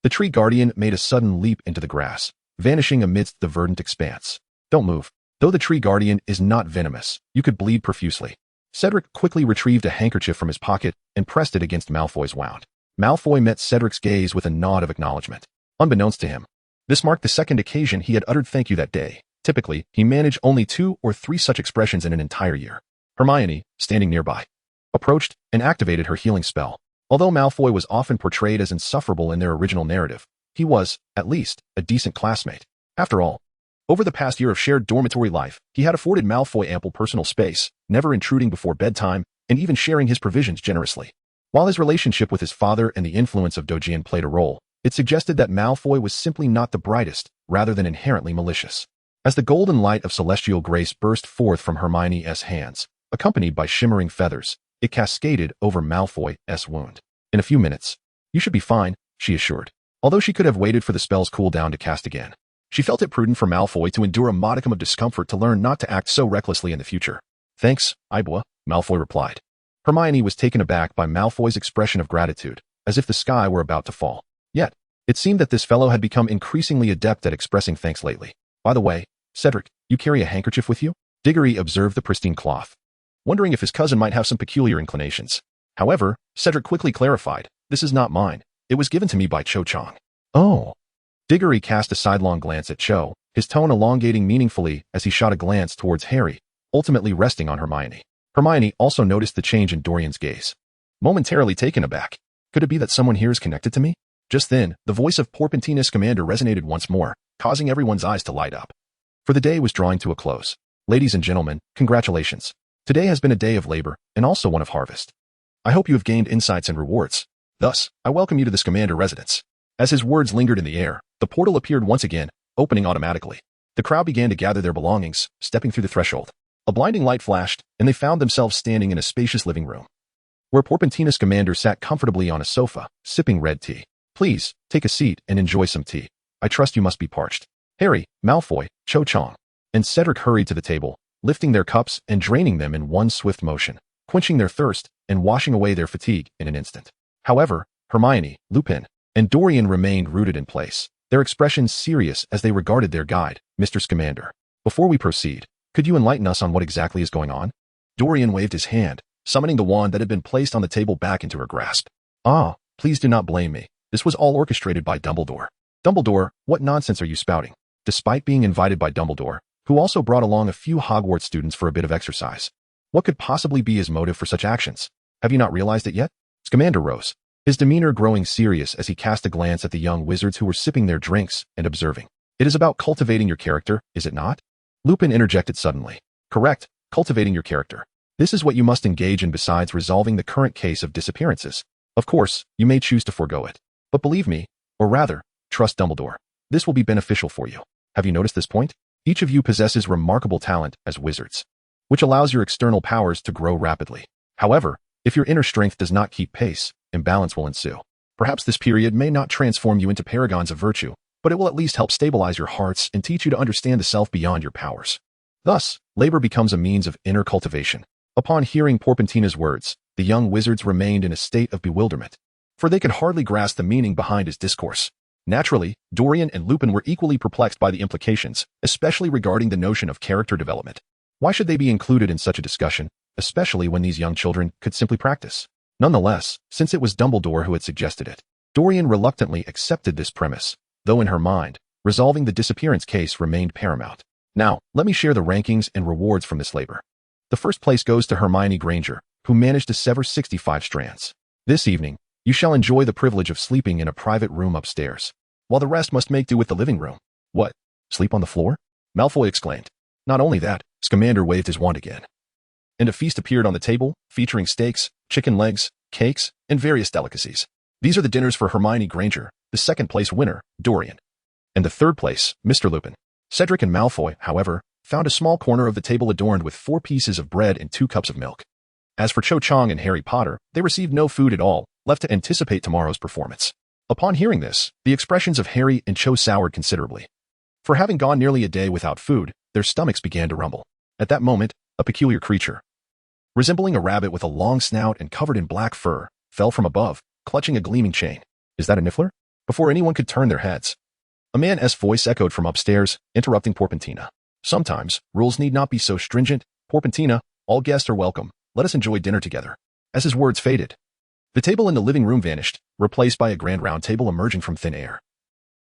A: the tree guardian made a sudden leap into the grass, vanishing amidst the verdant expanse. "Don't move. Though the tree guardian is not venomous, you could bleed profusely." Cedric quickly retrieved a handkerchief from his pocket and pressed it against Malfoy's wound. Malfoy met Cedric's gaze with a nod of acknowledgement. Unbeknownst to him, this marked the second occasion he had uttered thank you that day. Typically, he managed only 2 or 3 such expressions in an entire year. Hermione, standing nearby, approached and activated her healing spell. Although Malfoy was often portrayed as insufferable in their original narrative, he was, at least, a decent classmate. After all, over the past year of shared dormitory life, he had afforded Malfoy ample personal space, never intruding before bedtime, and even sharing his provisions generously. While his relationship with his father and the influence of Diagon played a role, it suggested that Malfoy was simply not the brightest, rather than inherently malicious. As the golden light of celestial grace burst forth from Hermione's hands, accompanied by shimmering feathers, it cascaded over Malfoy's wound. "In a few minutes, you should be fine," she assured. Although she could have waited for the spell's cooldown to cast again, she felt it prudent for Malfoy to endure a modicum of discomfort to learn not to act so recklessly in the future. "Thanks, Ibua," Malfoy replied. Hermione was taken aback by Malfoy's expression of gratitude, as if the sky were about to fall. Yet, it seemed that this fellow had become increasingly adept at expressing thanks lately. "By the way, Cedric, you carry a handkerchief with you?" Diggory observed the pristine cloth, wondering if his cousin might have some peculiar inclinations. However, Cedric quickly clarified, "This is not mine. It was given to me by Cho Chang." "Oh." Diggory cast a sidelong glance at Cho, his tone elongating meaningfully as he shot a glance towards Harry, ultimately resting on Hermione. Hermione also noticed the change in Dorian's gaze. Momentarily taken aback, could it be that someone here is connected to me? Just then, the voice of Porpentina Scamander resonated once more, causing everyone's eyes to light up. For the day was drawing to a close. "Ladies and gentlemen, congratulations. Today has been a day of labor, and also one of harvest. I hope you have gained insights and rewards. Thus, I welcome you to the Scamander residence." As his words lingered in the air, the portal appeared once again, opening automatically. The crowd began to gather their belongings, stepping through the threshold. A blinding light flashed, and they found themselves standing in a spacious living room, where Porpentina Scamander sat comfortably on a sofa, sipping red tea. "Please, take a seat and enjoy some tea. I trust you must be parched." Harry, Malfoy, Cho Chang, and Cedric hurried to the table, lifting their cups and draining them in one swift motion, quenching their thirst and washing away their fatigue in an instant. However, Hermione, Lupin, and Dorian remained rooted in place, their expressions serious as they regarded their guide, Mr. Scamander. Before we proceed, could you enlighten us on what exactly is going on? Dorian waved his hand, summoning the wand that had been placed on the table back into her grasp. Ah, please do not blame me. This was all orchestrated by Dumbledore. Dumbledore, what nonsense are you spouting? Despite being invited by Dumbledore, who also brought along a few Hogwarts students for a bit of exercise, what could possibly be his motive for such actions? Have you not realized it yet? Scamander rose, his demeanor growing serious as he cast a glance at the young wizards who were sipping their drinks and observing. It is about cultivating your character, is it not? Lupin interjected suddenly. Correct, cultivating your character. This is what you must engage in besides resolving the current case of disappearances. Of course, you may choose to forego it. But believe me, or rather, trust Dumbledore. This will be beneficial for you. Have you noticed this point? Each of you possesses remarkable talent as wizards, which allows your external powers to grow rapidly. However, if your inner strength does not keep pace, imbalance will ensue. Perhaps this period may not transform you into paragons of virtue, but it will at least help stabilize your hearts and teach you to understand the self beyond your powers. Thus, labor becomes a means of inner cultivation. Upon hearing Porpentina's words, the young wizards remained in a state of bewilderment, for they could hardly grasp the meaning behind his discourse. Naturally, Dorian and Lupin were equally perplexed by the implications, especially regarding the notion of character development. Why should they be included in such a discussion, especially when these young children could simply practice? Nonetheless, since it was Dumbledore who had suggested it, Dorian reluctantly accepted this premise, though in her mind, resolving the disappearance case remained paramount. Now, let me share the rankings and rewards from this labor. The first place goes to Hermione Granger, who managed to sever 65 strands. This evening, you shall enjoy the privilege of sleeping in a private room upstairs, while the rest must make do with the living room. What? Sleep on the floor? Malfoy exclaimed. Not only that, Scamander waved his wand again, and a feast appeared on the table, featuring steaks, chicken legs, cakes, and various delicacies. These are the dinners for Hermione Granger, the second-place winner, Dorian, and the third place, Mr. Lupin. Cedric and Malfoy, however, found a small corner of the table adorned with 4 pieces of bread and 2 cups of milk. As for Cho Chang and Harry Potter, they received no food at all, left to anticipate tomorrow's performance. Upon hearing this, the expressions of Harry and Cho soured considerably. For having gone nearly a day without food, their stomachs began to rumble. At that moment, a peculiar creature, resembling a rabbit with a long snout and covered in black fur, fell from above, clutching a gleaming chain. Is that a niffler? Before anyone could turn their heads, a man's voice echoed from upstairs, interrupting Porpentina. Sometimes, rules need not be so stringent. Porpentina, all guests are welcome. Let us enjoy dinner together. As his words faded, the table in the living room vanished, replaced by a grand round table emerging from thin air,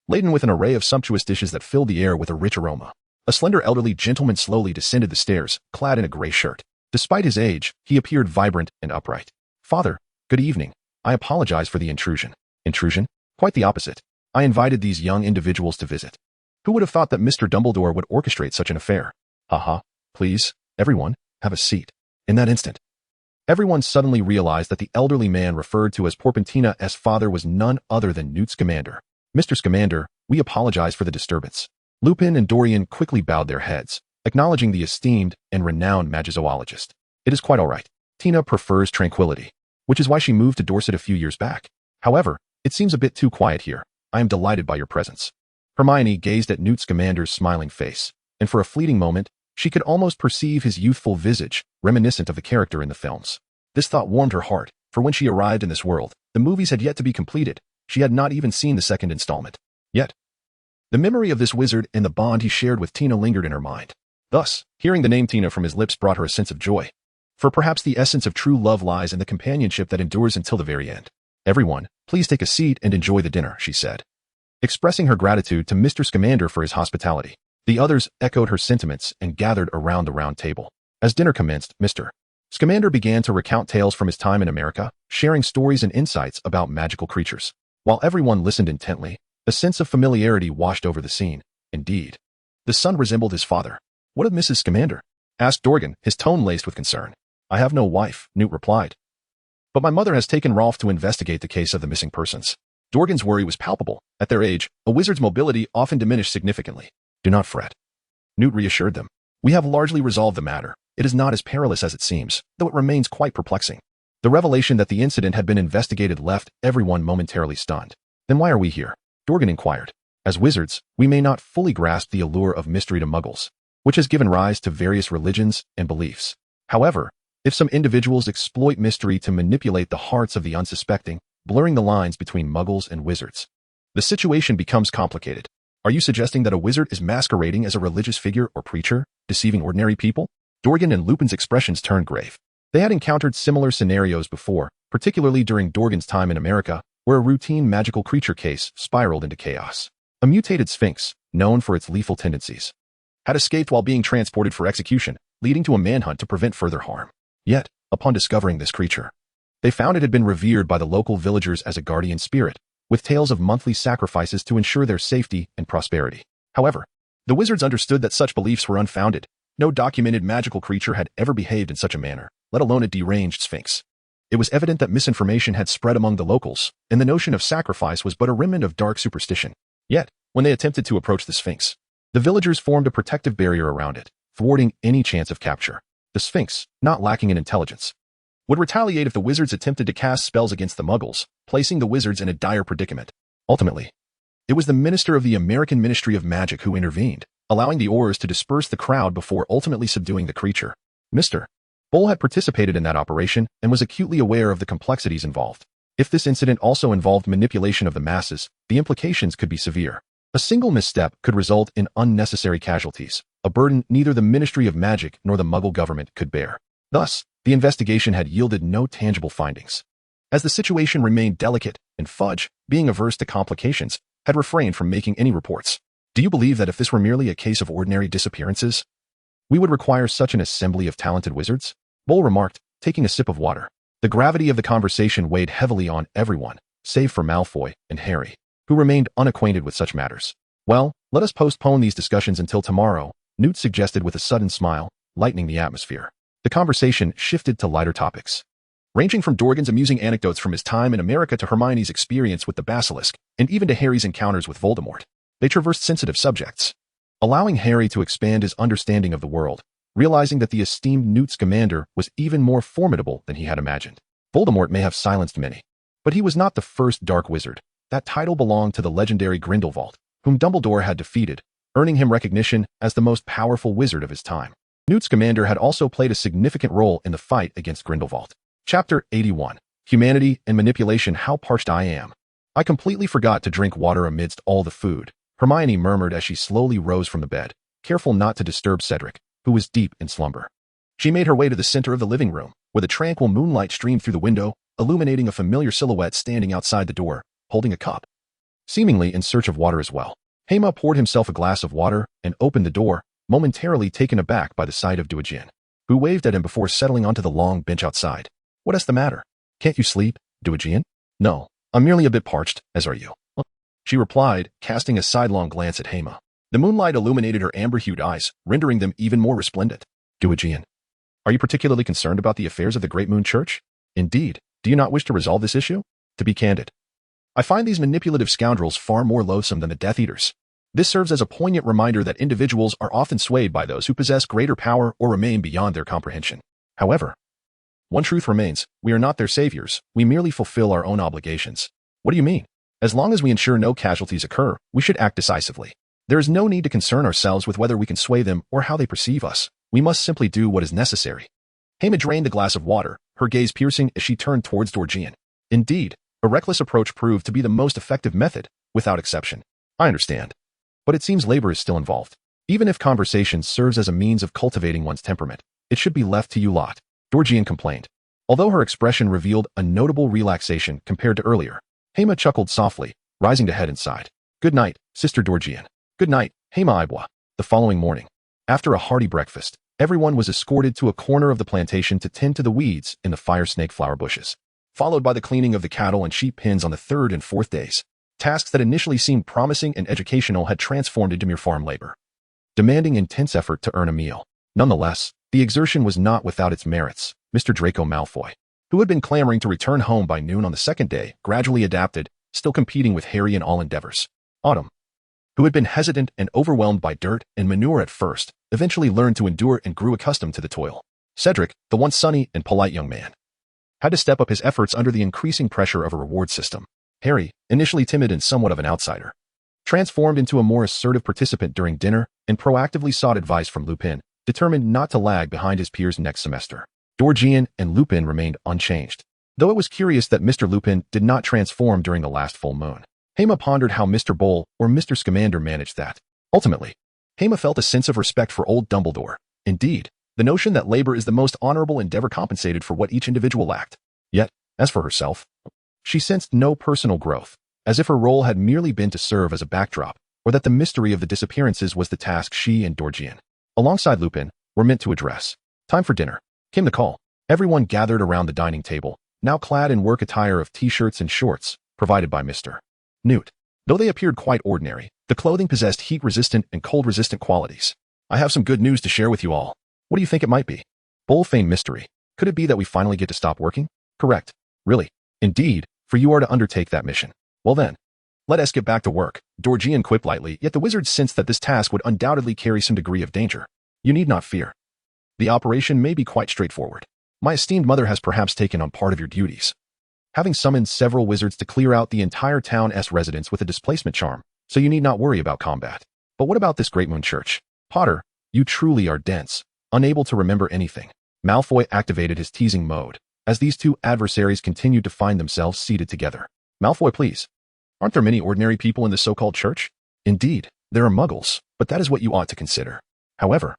A: laden with an array of sumptuous dishes that filled the air with a rich aroma. A slender elderly gentleman slowly descended the stairs, clad in a gray shirt. Despite his age, he appeared vibrant and upright. Father, good evening. I apologize for the intrusion. Intrusion? Quite the opposite. I invited these young individuals to visit. Who would have thought that Mr. Dumbledore would orchestrate such an affair? Haha. Please, everyone, have a seat. In that instant, everyone suddenly realized that the elderly man referred to as Porpentina's father was none other than Newt Scamander. Mr. Scamander, we apologize for the disturbance. Lupin and Dorian quickly bowed their heads, acknowledging the esteemed and renowned magizoologist. It is quite all right. Tina prefers tranquility, which is why she moved to Dorset a few years back. However, it seems a bit too quiet here. I am delighted by your presence. Hermione gazed at Newt Scamander's smiling face, and for a fleeting moment, she could almost perceive his youthful visage, reminiscent of the character in the films. This thought warmed her heart, for when she arrived in this world, the movies had yet to be completed. She had not even seen the second installment. Yet, the memory of this wizard and the bond he shared with Tina lingered in her mind. Thus, hearing the name Tina from his lips brought her a sense of joy. For perhaps the essence of true love lies in the companionship that endures until the very end. Everyone, please take a seat and enjoy the dinner, she said, expressing her gratitude to Mr. Scamander for his hospitality. The others echoed her sentiments and gathered around the round table. As dinner commenced, Mr. Scamander began to recount tales from his time in America, sharing stories and insights about magical creatures. While everyone listened intently, a sense of familiarity washed over the scene. Indeed, the son resembled his father. What of Mrs. Scamander? Asked Dorgan, his tone laced with concern. I have no wife, Newt replied. But my mother has taken Rolf to investigate the case of the missing persons. Dorgan's worry was palpable. At their age, a wizard's mobility often diminished significantly. Do not fret. Newt reassured them. We have largely resolved the matter. It is not as perilous as it seems, though it remains quite perplexing. The revelation that the incident had been investigated left everyone momentarily stunned. Then why are we here? Dorgan inquired. As wizards, we may not fully grasp the allure of mystery to muggles. which has given rise to various religions and beliefs. However, if some individuals exploit mystery to manipulate the hearts of the unsuspecting, blurring the lines between muggles and wizards, the situation becomes complicated. Are you suggesting that a wizard is masquerading as a religious figure or preacher, deceiving ordinary people? Dorgan and Lupin's expressions turned grave. They had encountered similar scenarios before, particularly during Dorgan's time in America, where a routine magical creature case spiraled into chaos. A mutated sphinx, known for its lethal tendencies, had escaped while being transported for execution, leading to a manhunt to prevent further harm. Yet, upon discovering this creature, they found it had been revered by the local villagers as a guardian spirit, with tales of monthly sacrifices to ensure their safety and prosperity. However, the wizards understood that such beliefs were unfounded. No documented magical creature had ever behaved in such a manner, let alone a deranged sphinx. It was evident that misinformation had spread among the locals, and the notion of sacrifice was but a remnant of dark superstition. Yet, when they attempted to approach the sphinx, the villagers formed a protective barrier around it, thwarting any chance of capture. The sphinx, not lacking in intelligence, would retaliate if the wizards attempted to cast spells against the muggles, placing the wizards in a dire predicament. Ultimately, it was the minister of the American Ministry of Magic who intervened, allowing the Aurors to disperse the crowd before ultimately subduing the creature. Mr. Bull had participated in that operation and was acutely aware of the complexities involved. If this incident also involved manipulation of the masses, the implications could be severe. A single misstep could result in unnecessary casualties, a burden neither the Ministry of Magic nor the Muggle government could bear. Thus, the investigation had yielded no tangible findings. As the situation remained delicate, and Fudge, being averse to complications, had refrained from making any reports. Do you believe that if this were merely a case of ordinary disappearances, we would require such an assembly of talented wizards? Bull remarked, taking a sip of water. The gravity of the conversation weighed heavily on everyone, save for Malfoy and Harry, who remained unacquainted with such matters. Well, let us postpone these discussions until tomorrow, Newt suggested with a sudden smile, lightening the atmosphere. The conversation shifted to lighter topics, ranging from Dorgan's amusing anecdotes from his time in America to Hermione's experience with the basilisk, and even to Harry's encounters with Voldemort. They traversed sensitive subjects, allowing Harry to expand his understanding of the world, realizing that the esteemed Newt Scamander was even more formidable than he had imagined. Voldemort may have silenced many, but he was not the first dark wizard. That title belonged to the legendary Grindelwald, whom Dumbledore had defeated, earning him recognition as the most powerful wizard of his time. Newt Scamander had also played a significant role in the fight against Grindelwald. Chapter 81. Humanity and Manipulation. How parched I am. I completely forgot to drink water amidst all the food, Hermione murmured as she slowly rose from the bed, careful not to disturb Cedric, who was deep in slumber. She made her way to the center of the living room, where the tranquil moonlight streamed through the window, illuminating a familiar silhouette standing outside the door, holding a cup, seemingly in search of water as well. Hema poured himself a glass of water and opened the door, momentarily taken aback by the sight of Diagon, who waved at him before settling onto the long bench outside. What's the matter? Can't you sleep, Diagon? No, I'm merely a bit parched, as are you, she replied, casting a sidelong glance at Hema. The moonlight illuminated her amber-hued eyes, rendering them even more resplendent. Diagon, are you particularly concerned about the affairs of the Great Moon Church? Indeed, do you not wish to resolve this issue? To be candid, I find these manipulative scoundrels far more loathsome than the Death Eaters. This serves as a poignant reminder that individuals are often swayed by those who possess greater power or remain beyond their comprehension. However, one truth remains: we are not their saviors, we merely fulfill our own obligations. What do you mean? As long as we ensure no casualties occur, we should act decisively. There is no need to concern ourselves with whether we can sway them or how they perceive us. We must simply do what is necessary. Hema drained the glass of water, her gaze piercing as she turned towards Dorgan. Indeed, a reckless approach proved to be the most effective method, without exception. I understand. But it seems labor is still involved. Even if conversation serves as a means of cultivating one's temperament, it should be left to you lot, Dorgan complained. Although her expression revealed a notable relaxation compared to earlier, Hema chuckled softly, rising to head and sighed. Good night, Sister Dorgan. Good night, Hema Ibwa. The following morning, after a hearty breakfast, everyone was escorted to a corner of the plantation to tend to the weeds in the fire snake flower bushes, followed by the cleaning of the cattle and sheep pens on the third and fourth days. Tasks that initially seemed promising and educational had transformed into mere farm labor, demanding intense effort to earn a meal. Nonetheless, the exertion was not without its merits. Mr. Draco Malfoy, who had been clamoring to return home by noon on the second day, gradually adapted, still competing with Harry in all endeavors. Autumn, who had been hesitant and overwhelmed by dirt and manure at first, eventually learned to endure and grew accustomed to the toil. Cedric, the once sunny and polite young man, had to step up his efforts under the increasing pressure of a reward system. Harry, initially timid and somewhat of an outsider, transformed into a more assertive participant during dinner, and proactively sought advice from Lupin, determined not to lag behind his peers next semester. Georgian and Lupin remained unchanged, though it was curious that Mr. Lupin did not transform during the last full moon. Hema pondered how Mr. Bull or Mr. Scamander managed that. Ultimately, Hema felt a sense of respect for old Dumbledore. Indeed, the notion that labor is the most honorable endeavor compensated for what each individual lacked. Yet, as for herself, she sensed no personal growth, as if her role had merely been to serve as a backdrop, or that the mystery of the disappearances was the task she and Georgian, alongside Lupin, were meant to address. Time for dinner. Came the call. Everyone gathered around the dining table, now clad in work attire of t-shirts and shorts, provided by Mr. Newt. Though they appeared quite ordinary, the clothing possessed heat-resistant and cold-resistant qualities. I have some good news to share with you all. What do you think it might be? Bull feigned mystery. Could it be that we finally get to stop working? Correct. Really? Indeed, for you are to undertake that mission. Well then, let us get back to work, Georgian quipped lightly, yet the wizards sensed that this task would undoubtedly carry some degree of danger. You need not fear. The operation may be quite straightforward. My esteemed mother has perhaps taken on part of your duties, having summoned several wizards to clear out the entire town's residents with a displacement charm, so you need not worry about combat. But what about this Great Moon Church? Potter, you truly are dense, unable to remember anything. Malfoy activated his teasing mode, as these two adversaries continued to find themselves seated together. Malfoy, please. Aren't there many ordinary people in the so-called church? Indeed, there are muggles, but that is what you ought to consider. However,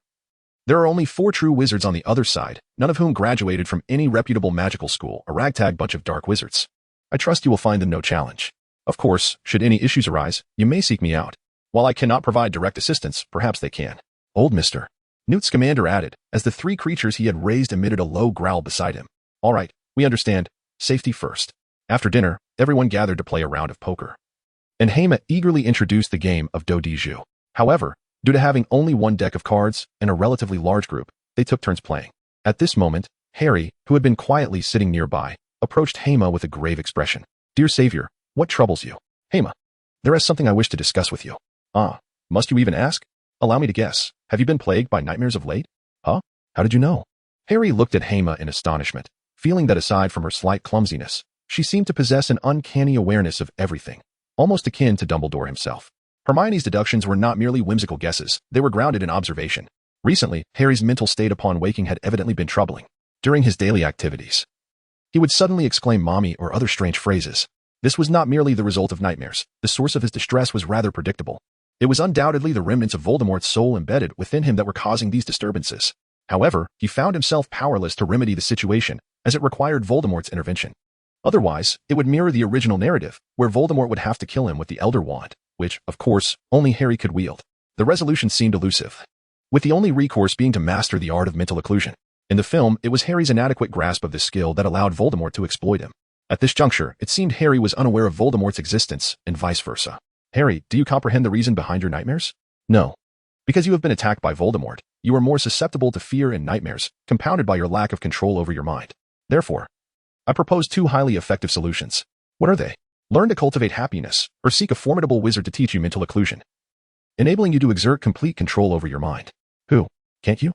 A: there are only 4 true wizards on the other side, none of whom graduated from any reputable magical school, a ragtag bunch of dark wizards. I trust you will find them no challenge. Of course, should any issues arise, you may seek me out. While I cannot provide direct assistance, perhaps they can. Old Mr. Newt Scamander added, as the 3 creatures he had raised emitted a low growl beside him. All right, we understand. Safety first. After dinner, everyone gathered to play a round of poker. And Hema eagerly introduced the game of do de jeu. However, due to having only one deck of cards and a relatively large group, they took turns playing. At this moment, Harry, who had been quietly sitting nearby, approached Hema with a grave expression. Dear Savior, what troubles you? Hema, there is something I wish to discuss with you. Ah, must you even ask? Allow me to guess. Have you been plagued by nightmares of late? Huh? How did you know? Harry looked at Hema in astonishment, feeling that aside from her slight clumsiness, she seemed to possess an uncanny awareness of everything, almost akin to Dumbledore himself. Hermione's deductions were not merely whimsical guesses, they were grounded in observation. Recently, Harry's mental state upon waking had evidently been troubling. During his daily activities, he would suddenly exclaim "mommy" or other strange phrases. This was not merely the result of nightmares. The source of his distress was rather predictable. It was undoubtedly the remnants of Voldemort's soul embedded within him that were causing these disturbances. However, he found himself powerless to remedy the situation, as it required Voldemort's intervention. Otherwise, it would mirror the original narrative, where Voldemort would have to kill him with the Elder Wand, which, of course, only Harry could wield. The resolution seemed elusive, with the only recourse being to master the art of mental occlusion. In the film, it was Harry's inadequate grasp of this skill that allowed Voldemort to exploit him. At this juncture, it seemed Harry was unaware of Voldemort's existence, and vice versa. Harry, do you comprehend the reason behind your nightmares? No. Because you have been attacked by Voldemort, you are more susceptible to fear and nightmares, compounded by your lack of control over your mind. Therefore, I propose 2 highly effective solutions. What are they? Learn to cultivate happiness, or seek a formidable wizard to teach you mental occlusion, enabling you to exert complete control over your mind. Who? Can't you?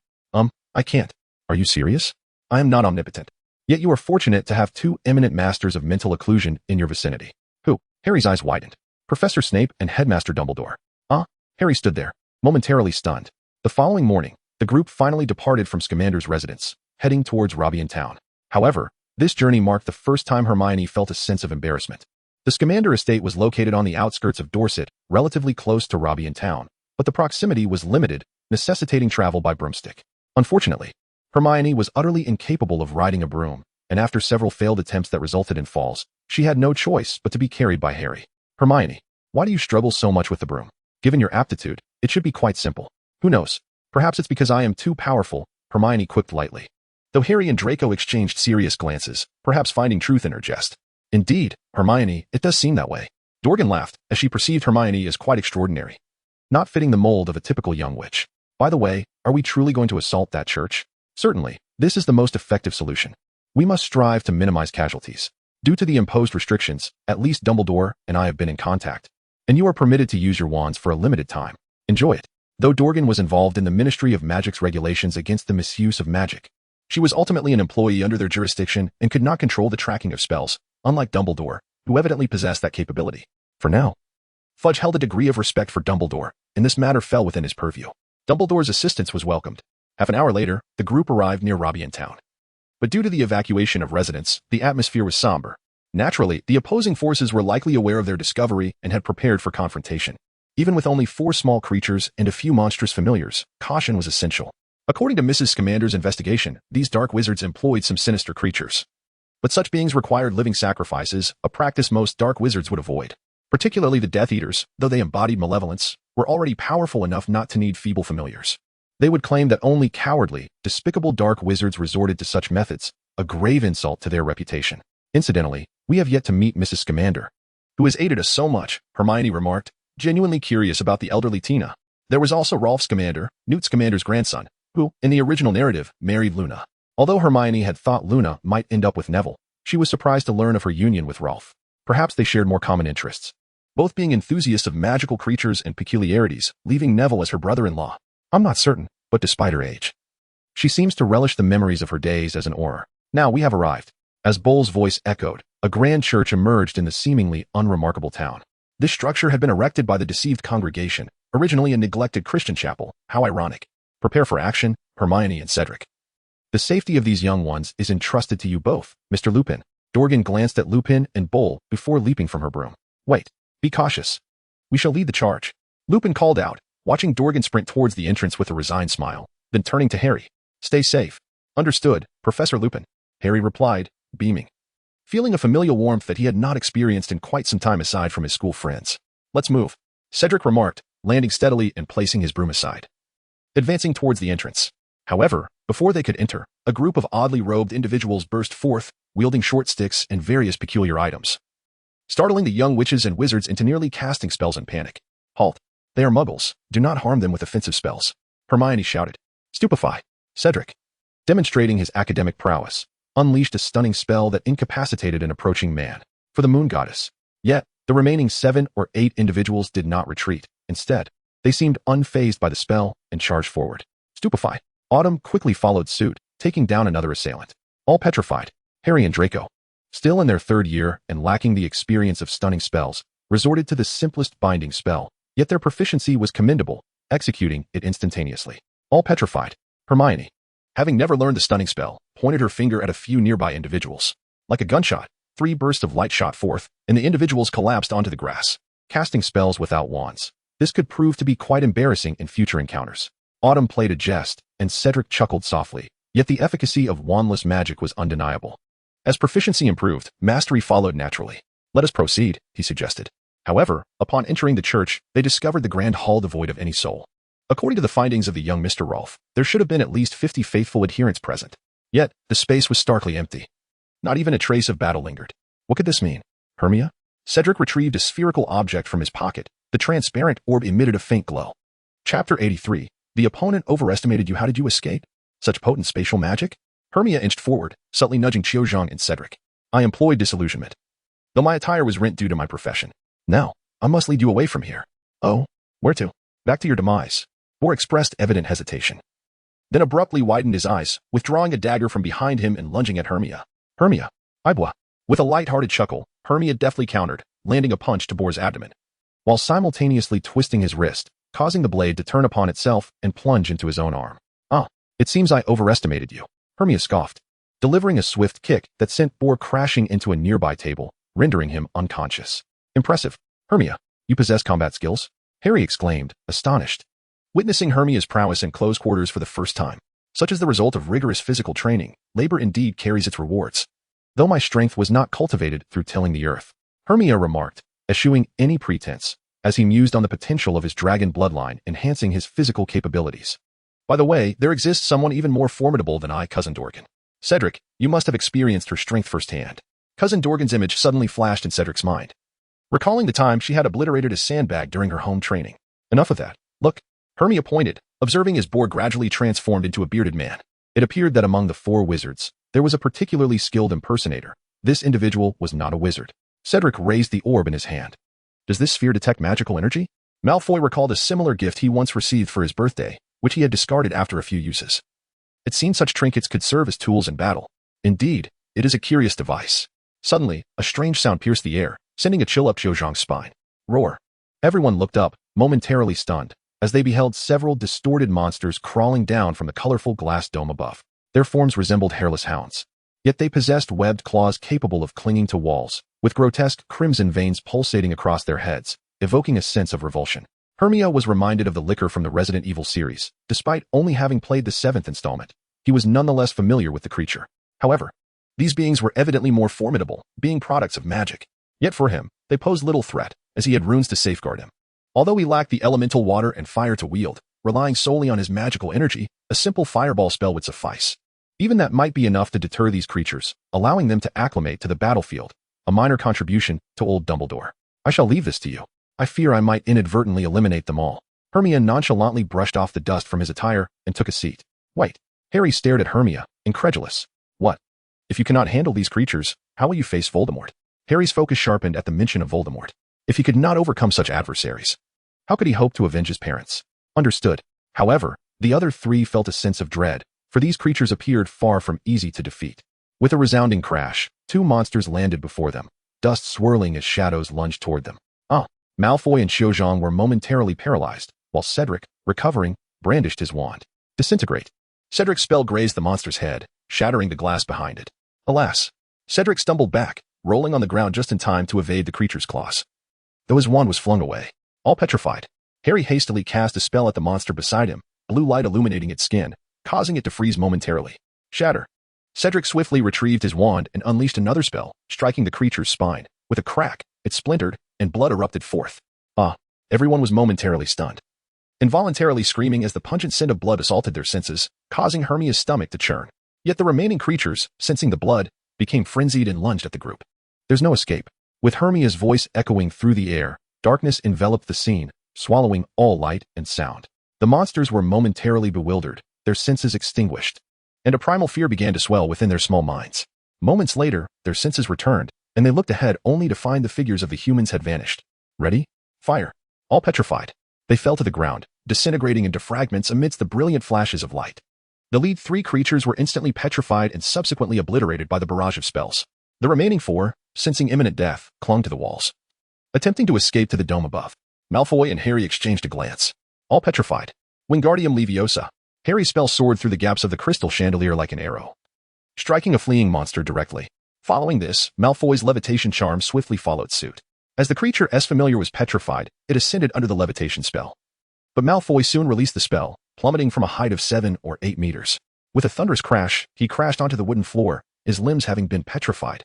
A: I can't. Are you serious? I am not omnipotent. Yet you are fortunate to have 2 eminent masters of mental occlusion in your vicinity. Who? Harry's eyes widened. Professor Snape and Headmaster Dumbledore. Harry stood there, momentarily stunned. The following morning, the group finally departed from Scamander's residence, heading towards Robian Town. However, this journey marked the first time Hermione felt a sense of embarrassment. The Scamander estate was located on the outskirts of Dorset, relatively close to Robian Town, but the proximity was limited, necessitating travel by broomstick. Unfortunately, Hermione was utterly incapable of riding a broom, and after several failed attempts that resulted in falls, she had no choice but to be carried by Harry. Hermione, why do you struggle so much with the broom? Given your aptitude, it should be quite simple. Who knows? Perhaps it's because I am too powerful, Hermione quipped lightly. Though Harry and Draco exchanged serious glances, perhaps finding truth in her jest. Indeed, Hermione, it does seem that way. Diagon laughed, as she perceived Hermione as quite extraordinary, not fitting the mold of a typical young witch. By the way, are we truly going to assault that church? Certainly, this is the most effective solution. We must strive to minimize casualties. Due to the imposed restrictions, at least Dumbledore and I have been in contact, and you are permitted to use your wands for a limited time. Enjoy it. Though Diagon was involved in the Ministry of Magic's regulations against the misuse of magic, she was ultimately an employee under their jurisdiction and could not control the tracking of spells, unlike Dumbledore, who evidently possessed that capability. For now, Fudge held a degree of respect for Dumbledore, and this matter fell within his purview. Dumbledore's assistance was welcomed. Half an hour later, the group arrived near Robian Town. But due to the evacuation of residents, the atmosphere was somber. Naturally, the opposing forces were likely aware of their discovery and had prepared for confrontation. Even with only 4 small creatures and a few monstrous familiars, caution was essential. According to Mrs. Scamander's investigation, these dark wizards employed some sinister creatures. But such beings required living sacrifices, a practice most dark wizards would avoid. Particularly the Death Eaters, though they embodied malevolence, were already powerful enough not to need feeble familiars. They would claim that only cowardly, despicable dark wizards resorted to such methods, a grave insult to their reputation. Incidentally, we have yet to meet Mrs. Scamander, who has aided us so much, Hermione remarked, genuinely curious about the elderly Tina. There was also Rolf Scamander, Newt Scamander's grandson, who, in the original narrative, married Luna. Although Hermione had thought Luna might end up with Neville, she was surprised to learn of her union with Rolf. Perhaps they shared more common interests, both being enthusiasts of magical creatures and peculiarities, leaving Neville as her brother-in-law. I'm not certain, but despite her age, she seems to relish the memories of her days as an Auror. Now we have arrived. As Bull's voice echoed, a grand church emerged in the seemingly unremarkable town. This structure had been erected by the deceived congregation, originally a neglected Christian chapel. How ironic. Prepare for action, Hermione and Cedric. The safety of these young ones is entrusted to you both, Mr. Lupin. Dorgan glanced at Lupin and Bull before leaping from her broom. Wait, be cautious. We shall lead the charge. Lupin called out, watching Dorgan sprint towards the entrance with a resigned smile, then turning to Harry. Stay safe. Understood, Professor Lupin. Harry replied, beaming, feeling a familial warmth that he had not experienced in quite some time aside from his school friends. Let's move, Cedric remarked, landing steadily and placing his broom aside, advancing towards the entrance. However, before they could enter, a group of oddly robed individuals burst forth, wielding short sticks and various peculiar items, startling the young witches and wizards into nearly casting spells in panic. Halt. They are muggles. Do not harm them with offensive spells, Hermione shouted. Stupefy. Cedric, demonstrating his academic prowess, unleashed a stunning spell that incapacitated an approaching man for the moon goddess. Yet, the remaining 7 or 8 individuals did not retreat. Instead, they seemed unfazed by the spell and charged forward. Stupefy. Autumn quickly followed suit, taking down another assailant. All petrified, Harry and Draco, still in their 3rd year and lacking the experience of stunning spells, resorted to the simplest binding spell, yet their proficiency was commendable, executing it instantaneously. All petrified, Hermione, having never learned the stunning spell, pointed her finger at a few nearby individuals. Like a gunshot, 3 bursts of light shot forth, and the individuals collapsed onto the grass, casting spells without wands. This could prove to be quite embarrassing in future encounters. Autumn played a jest, and Cedric chuckled softly, yet the efficacy of wandless magic was undeniable. As proficiency improved, mastery followed naturally. Let us proceed, he suggested. However, upon entering the church, they discovered the grand hall devoid of any soul. According to the findings of the young Mr. Rolf, there should have been at least 50 faithful adherents present. Yet, the space was starkly empty. Not even a trace of battle lingered. What could this mean? Hermia? Cedric retrieved a spherical object from his pocket. The transparent orb emitted a faint glow. Chapter 83. The opponent overestimated you. How did you escape? Such potent spatial magic? Hermia inched forward, subtly nudging Chiozhang and Cedric. I employed disillusionment, though my attire was rent due to my profession. Now, I must lead you away from here. Oh, where to? Back to your demise. Or expressed evident hesitation, then abruptly widened his eyes, withdrawing a dagger from behind him and lunging at Hermia. Hermia, Ibwa. With a light-hearted chuckle, Hermia deftly countered, landing a punch to Boar's abdomen, while simultaneously twisting his wrist, causing the blade to turn upon itself and plunge into his own arm. Ah, it seems I overestimated you, Hermia scoffed, delivering a swift kick that sent Boar crashing into a nearby table, rendering him unconscious. Impressive. Hermia, you possess combat skills? Harry exclaimed, astonished, witnessing Hermia's prowess in close quarters for the first time. Such as the result of rigorous physical training, labor indeed carries its rewards. Though my strength was not cultivated through tilling the earth, Hermia remarked, eschewing any pretense, as he mused on the potential of his dragon bloodline enhancing his physical capabilities. By the way, there exists someone even more formidable than I, Cousin Dorgan. Cedric, you must have experienced her strength firsthand. Cousin Dorgan's image suddenly flashed in Cedric's mind, recalling the time she had obliterated a sandbag during her home training. Enough of that. Look, Hermia pointed, observing as Boar gradually transformed into a bearded man. It appeared that among the 4 wizards, there was a particularly skilled impersonator. This individual was not a wizard. Cedric raised the orb in his hand. Does this sphere detect magical energy? Malfoy recalled a similar gift he once received for his birthday, which he had discarded after a few uses. It seemed such trinkets could serve as tools in battle. Indeed, it is a curious device. Suddenly, a strange sound pierced the air, sending a chill up Chiozhang's spine. Roar. Everyone looked up, momentarily stunned, as they beheld several distorted monsters crawling down from the colorful glass dome above. Their forms resembled hairless hounds, yet they possessed webbed claws capable of clinging to walls, with grotesque crimson veins pulsating across their heads, evoking a sense of revulsion. Hermione was reminded of the Licker from the Resident Evil series. Despite only having played the 7th installment, he was nonetheless familiar with the creature. However, these beings were evidently more formidable, being products of magic. Yet for him, they posed little threat, as he had runes to safeguard him. Although he lacked the elemental water and fire to wield, relying solely on his magical energy, a simple fireball spell would suffice. Even that might be enough to deter these creatures, allowing them to acclimate to the battlefield, a minor contribution to old Dumbledore. I shall leave this to you. I fear I might inadvertently eliminate them all. Hermione nonchalantly brushed off the dust from his attire and took a seat. Wait. Harry stared at Hermione, incredulous. What? If you cannot handle these creatures, how will you face Voldemort? Harry's focus sharpened at the mention of Voldemort. If he could not overcome such adversaries, how could he hope to avenge his parents? Understood. However, the other three felt a sense of dread, for these creatures appeared far from easy to defeat. With a resounding crash, two monsters landed before them, dust swirling as shadows lunged toward them. Malfoy and Xiaozhong were momentarily paralyzed, while Cedric, recovering, brandished his wand. Disintegrate. Cedric's spell grazed the monster's head, shattering the glass behind it. Alas! Cedric stumbled back, rolling on the ground just in time to evade the creature's claws. Though his wand was flung away, all petrified, Harry hastily cast a spell at the monster beside him, blue light illuminating its skin, causing it to freeze momentarily. Shatter. Cedric swiftly retrieved his wand and unleashed another spell, striking the creature's spine. With a crack, it splintered, and blood erupted forth. Everyone was momentarily stunned, involuntarily screaming as the pungent scent of blood assaulted their senses, causing Hermione's stomach to churn. Yet the remaining creatures, sensing the blood, became frenzied and lunged at the group. There's no escape. With Hermione's voice echoing through the air, darkness enveloped the scene, swallowing all light and sound. The monsters were momentarily bewildered, their senses extinguished, and a primal fear began to swell within their small minds. Moments later, their senses returned, and they looked ahead only to find the figures of the humans had vanished. Ready? Fire. All petrified, they fell to the ground, disintegrating into fragments amidst the brilliant flashes of light. The lead three creatures were instantly petrified and subsequently obliterated by the barrage of spells. The remaining four, sensing imminent death, clung to the walls, attempting to escape to the dome above. Malfoy and Harry exchanged a glance. All petrified. Wingardium Leviosa. Harry's spell soared through the gaps of the crystal chandelier like an arrow, striking a fleeing monster directly. Following this, Malfoy's levitation charm swiftly followed suit. As the creature familiar was petrified, it ascended under the levitation spell. But Malfoy soon released the spell, plummeting from a height of 7 or 8 meters. With a thunderous crash, he crashed onto the wooden floor, his limbs having been petrified,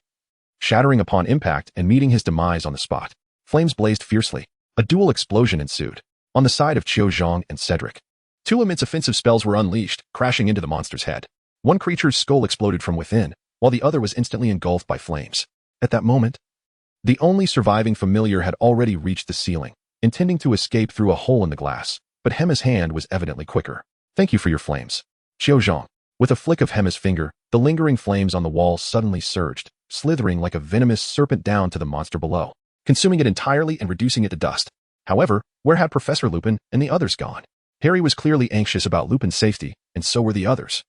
A: shattering upon impact and meeting his demise on the spot. Flames blazed fiercely. A dual explosion ensued, on the side of Xiaozhong and Cedric. Two immense offensive spells were unleashed, crashing into the monster's head. One creature's skull exploded from within, while the other was instantly engulfed by flames. At that moment, the only surviving familiar had already reached the ceiling, intending to escape through a hole in the glass, but Hema's hand was evidently quicker. Thank you for your flames. Xiaozhong. With a flick of Hema's finger, the lingering flames on the wall suddenly surged, slithering like a venomous serpent down to the monster below, consuming it entirely and reducing it to dust. However, where had Professor Lupin and the others gone? Harry was clearly anxious about Lupin's safety, and so were the others.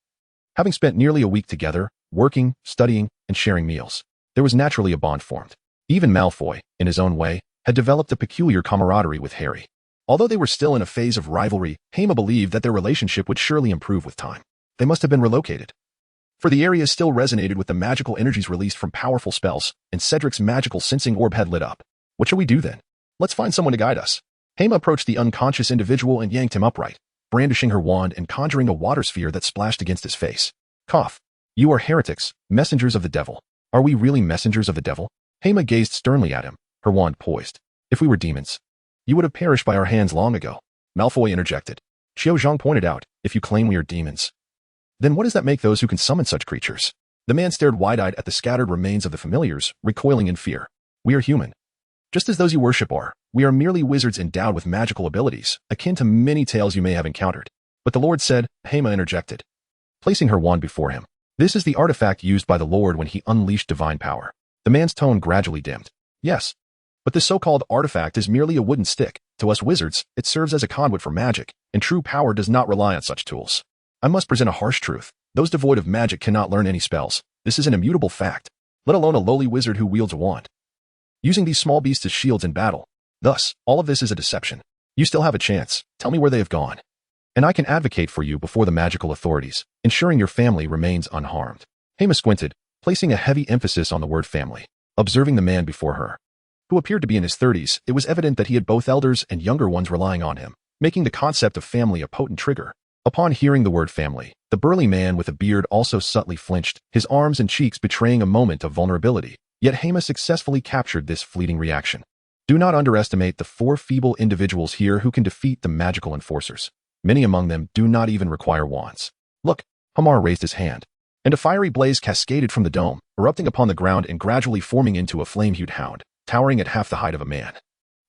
A: Having spent nearly a week together, working, studying, and sharing meals, there was naturally a bond formed. Even Malfoy, in his own way, had developed a peculiar camaraderie with Harry. Although they were still in a phase of rivalry, Hema believed that their relationship would surely improve with time. They must have been relocated, for the area still resonated with the magical energies released from powerful spells, and Cedric's magical sensing orb had lit up. What shall we do then? Let's find someone to guide us. Hema approached the unconscious individual and yanked him upright, brandishing her wand and conjuring a water sphere that splashed against his face. Cough. You are heretics, messengers of the devil. Are we really messengers of the devil? Hema gazed sternly at him, her wand poised. If we were demons, you would have perished by our hands long ago. Malfoy interjected. Xiaozhong pointed out, if you claim we are demons, then what does that make those who can summon such creatures? The man stared wide-eyed at the scattered remains of the familiars, recoiling in fear. We are human. Just as those you worship are, we are merely wizards endowed with magical abilities, akin to many tales you may have encountered. But the Lord said, Hema interjected, placing her wand before him. This is the artifact used by the Lord when he unleashed divine power. The man's tone gradually dimmed. Yes, but this so-called artifact is merely a wooden stick. To us wizards, it serves as a conduit for magic, and true power does not rely on such tools. I must present a harsh truth. Those devoid of magic cannot learn any spells. This is an immutable fact, let alone a lowly wizard who wields a wand, using these small beasts as shields in battle. Thus, all of this is a deception. You still have a chance. Tell me where they have gone. And I can advocate for you before the magical authorities, ensuring your family remains unharmed. Hema squinted, placing a heavy emphasis on the word family. Observing the man before her, who appeared to be in his 30s, it was evident that he had both elders and younger ones relying on him, making the concept of family a potent trigger. Upon hearing the word family, the burly man with a beard also subtly flinched, his arms and cheeks betraying a moment of vulnerability. Yet Hema successfully captured this fleeting reaction. Do not underestimate the 4 feeble individuals here who can defeat the magical enforcers. Many among them do not even require wands. Look, Hamar raised his hand, and a fiery blaze cascaded from the dome, erupting upon the ground and gradually forming into a flame-hued hound, towering at half the height of a man,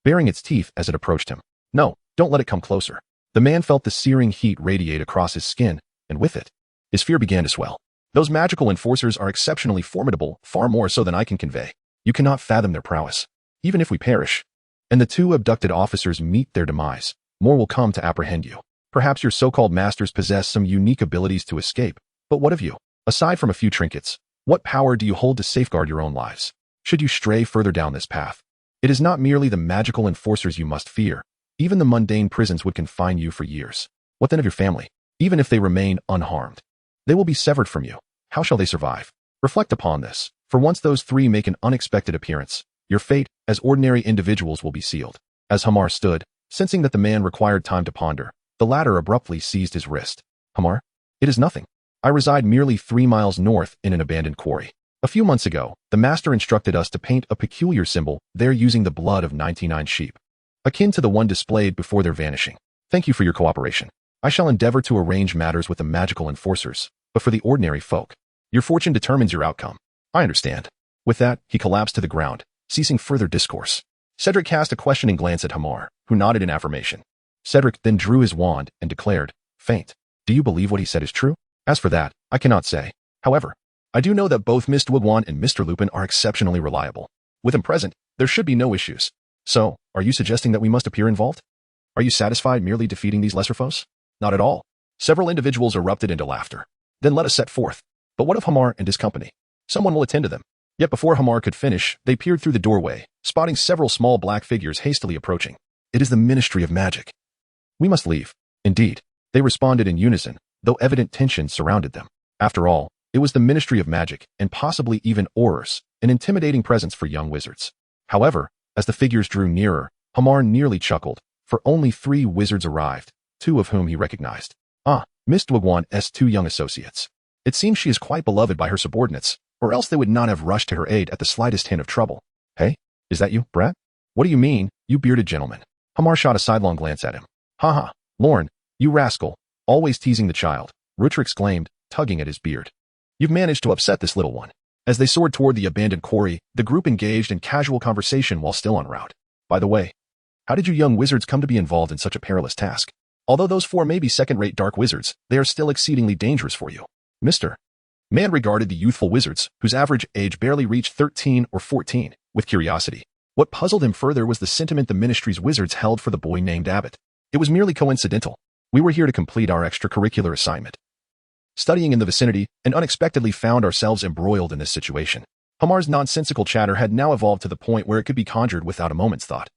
A: baring its teeth as it approached him. No, don't let it come closer. The man felt the searing heat radiate across his skin, and with it, his fear began to swell. Those magical enforcers are exceptionally formidable, far more so than I can convey. You cannot fathom their prowess. Even if we perish, and the 2 abducted officers meet their demise, more will come to apprehend you. Perhaps your so-called masters possess some unique abilities to escape, but what of you? Aside from a few trinkets, what power do you hold to safeguard your own lives? Should you stray further down this path, it is not merely the magical enforcers you must fear. Even the mundane prisons would confine you for years. What then of your family? Even if they remain unharmed, they will be severed from you. How shall they survive? Reflect upon this, for once those 3 make an unexpected appearance, your fate as ordinary individuals will be sealed. As Hamar stood, sensing that the man required time to ponder, the latter abruptly seized his wrist. Hamar, it is nothing. I reside merely 3 miles north in an abandoned quarry. A few months ago, the master instructed us to paint a peculiar symbol there using the blood of 99 sheep, akin to the one displayed before their vanishing. Thank you for your cooperation. I shall endeavor to arrange matters with the magical enforcers, but for the ordinary folk, your fortune determines your outcome. I understand. With that, he collapsed to the ground, ceasing further discourse. Cedric cast a questioning glance at Hamar, who nodded in affirmation. Cedric then drew his wand and declared, "Faint. Do you believe what he said is true? As for that, I cannot say. However, I do know that both Mr. Woodwand and Mr. Lupin are exceptionally reliable. With him present, there should be no issues. So, are you suggesting that we must appear involved? Are you satisfied merely defeating these lesser foes? Not at all." Several individuals erupted into laughter. Then let us set forth. But what of Hamar and his company? Someone will attend to them. Yet before Hamar could finish, they peered through the doorway, spotting several small black figures hastily approaching. It is the Ministry of Magic. We must leave. Indeed, they responded in unison, though evident tension surrounded them. After all, it was the Ministry of Magic, and possibly even Aurors, an intimidating presence for young wizards. However, as the figures drew nearer, Hamar nearly chuckled, for only 3 wizards arrived, 2 of whom he recognized. Ah, Miss Dwagwan's 2 young associates. It seems she is quite beloved by her subordinates, or else they would not have rushed to her aid at the slightest hint of trouble. Hey, is that you, brat? What do you mean, you bearded gentleman? Hamar shot a sidelong glance at him. Ha, Lorne, you rascal, always teasing the child, Rutger exclaimed, tugging at his beard. You've managed to upset this little one. As they soared toward the abandoned quarry, the group engaged in casual conversation while still en route. By the way, how did you young wizards come to be involved in such a perilous task? Although those 4 may be second-rate dark wizards, they are still exceedingly dangerous for you. Mr. Man regarded the youthful wizards, whose average age barely reached 13 or 14, with curiosity. What puzzled him further was the sentiment the ministry's wizards held for the boy named Abbott. It was merely coincidental. We were here to complete our extracurricular assignment, studying in the vicinity, and unexpectedly found ourselves embroiled in this situation. Hamar's nonsensical chatter had now evolved to the point where it could be conjured without a moment's thought,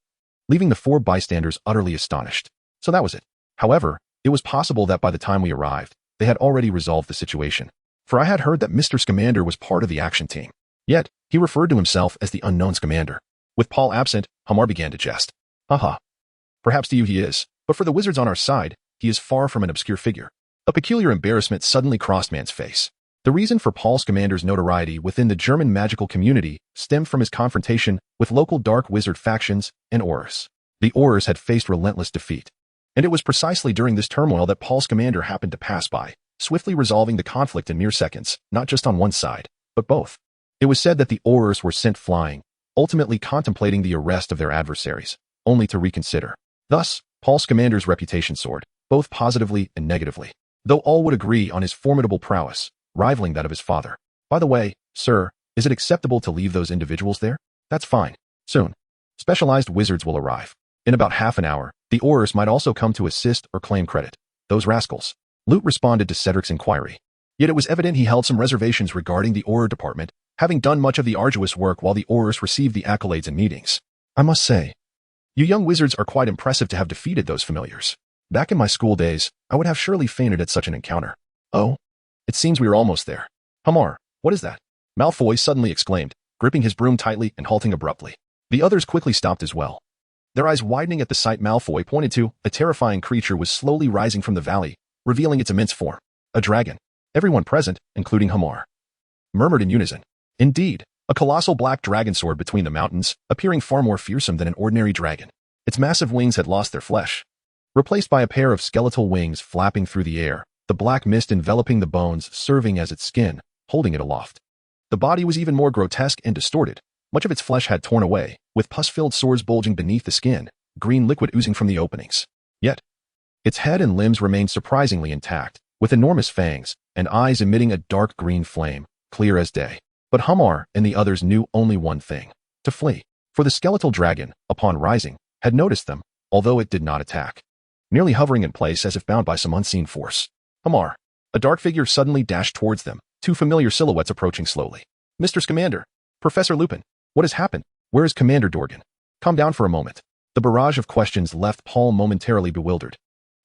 A: leaving the 4 bystanders utterly astonished. So that was it. However, it was possible that by the time we arrived, they had already resolved the situation, for I had heard that Mr. Scamander was part of the action team. Yet, he referred to himself as the unknown Scamander. With Paul absent, Hamar began to jest. Haha. Perhaps to you he is, but for the wizards on our side, he is far from an obscure figure. A peculiar embarrassment suddenly crossed man's face. The reason for Paul Scamander's notoriety within the German magical community stemmed from his confrontation with local dark wizard factions and Aurors. The Aurors had faced relentless defeat, and it was precisely during this turmoil that Paul Scamander happened to pass by, swiftly resolving the conflict in mere seconds, not just on one side, but both. It was said that the Aurors were sent flying, ultimately contemplating the arrest of their adversaries, only to reconsider. Thus, Paul Scamander's reputation soared, both positively and negatively, though all would agree on his formidable prowess, rivaling that of his father. By the way, sir, is it acceptable to leave those individuals there? That's fine. Soon, specialized wizards will arrive. In about half an hour, the Aurors might also come to assist or claim credit. Those rascals. Lute responded to Cedric's inquiry. Yet it was evident he held some reservations regarding the Auror department, having done much of the arduous work while the Aurors received the accolades in meetings. I must say, You young wizards are quite impressive to have defeated those familiars. Back in my school days, I would have surely fainted at such an encounter. Oh, it seems we are almost there. Hamar, what is that? Malfoy suddenly exclaimed, gripping his broom tightly and halting abruptly. The others quickly stopped as well. Their eyes widening at the sight Malfoy pointed to, a terrifying creature was slowly rising from the valley, revealing its immense form. A dragon. Everyone present, including Hamar, murmured in unison. Indeed, a colossal black dragon soared between the mountains, appearing far more fearsome than an ordinary dragon. Its massive wings had lost their flesh, replaced by a pair of skeletal wings flapping through the air, the black mist enveloping the bones serving as its skin, holding it aloft. The body was even more grotesque and distorted. Much of its flesh had torn away, with pus-filled sores bulging beneath the skin, green liquid oozing from the openings. Yet, its head and limbs remained surprisingly intact, with enormous fangs and eyes emitting a dark green flame, clear as day. But Hamar and the others knew only one thing: to flee. For the skeletal dragon, upon rising, had noticed them, although it did not attack, nearly hovering in place as if bound by some unseen force. Hamar. A dark figure suddenly dashed towards them, two familiar silhouettes approaching slowly. Mr. Scamander. Professor Lupin. What has happened? Where is Commander Dorgan? Calm down for a moment. The barrage of questions left Paul momentarily bewildered.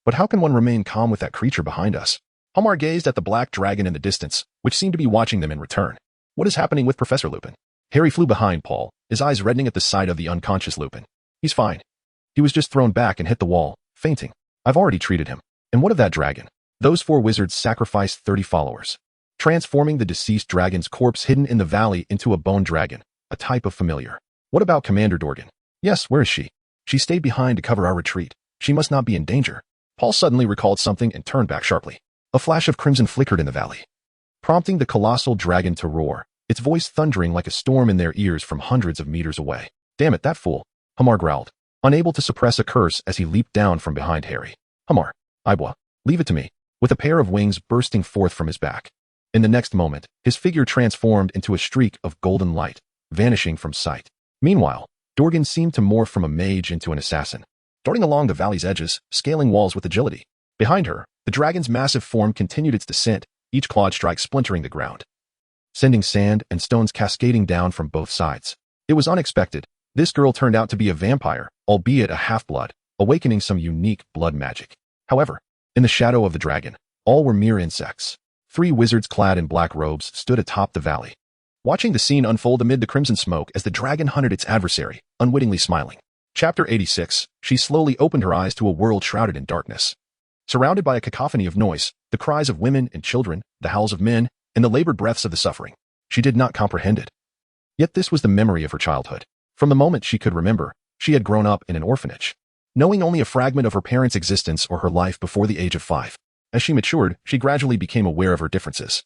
A: But how can one remain calm with that creature behind us? Hamar gazed at the black dragon in the distance, which seemed to be watching them in return. What is happening with Professor Lupin? Harry flew behind Paul, his eyes reddening at the sight of the unconscious Lupin. He's fine. He was just thrown back and hit the wall, fainting. I've already treated him. And what of that dragon? Those 4 wizards sacrificed 30 followers, transforming the deceased dragon's corpse hidden in the valley into a bone dragon, a type of familiar. What about Commander Dorgan? Yes, where is she? She stayed behind to cover our retreat. She must not be in danger. Paul suddenly recalled something and turned back sharply. A flash of crimson flickered in the valley, prompting the colossal dragon to roar, its voice thundering like a storm in their ears from hundreds of meters away. Damn it, that fool! Hamar growled, unable to suppress a curse as he leaped down from behind Harry. Hamar, Ibwa, leave it to me, with a pair of wings bursting forth from his back. In the next moment, his figure transformed into a streak of golden light, vanishing from sight. Meanwhile, Dorgan seemed to morph from a mage into an assassin, darting along the valley's edges, scaling walls with agility. Behind her, the dragon's massive form continued its descent, each clawed strike splintering the ground, sending sand and stones cascading down from both sides. It was unexpected. This girl turned out to be a vampire, albeit a half-blood, awakening some unique blood magic. However, in the shadow of the dragon, all were mere insects. 3 wizards clad in black robes stood atop the valley, watching the scene unfold amid the crimson smoke as the dragon hunted its adversary, unwittingly smiling. Chapter 86. She slowly opened her eyes to a world shrouded in darkness. Surrounded by a cacophony of noise, the cries of women and children, the howls of men, and the labored breaths of the suffering. She did not comprehend it. Yet this was the memory of her childhood. From the moment she could remember, she had grown up in an orphanage, knowing only a fragment of her parents' existence or her life before the age of 5. As she matured, she gradually became aware of her differences.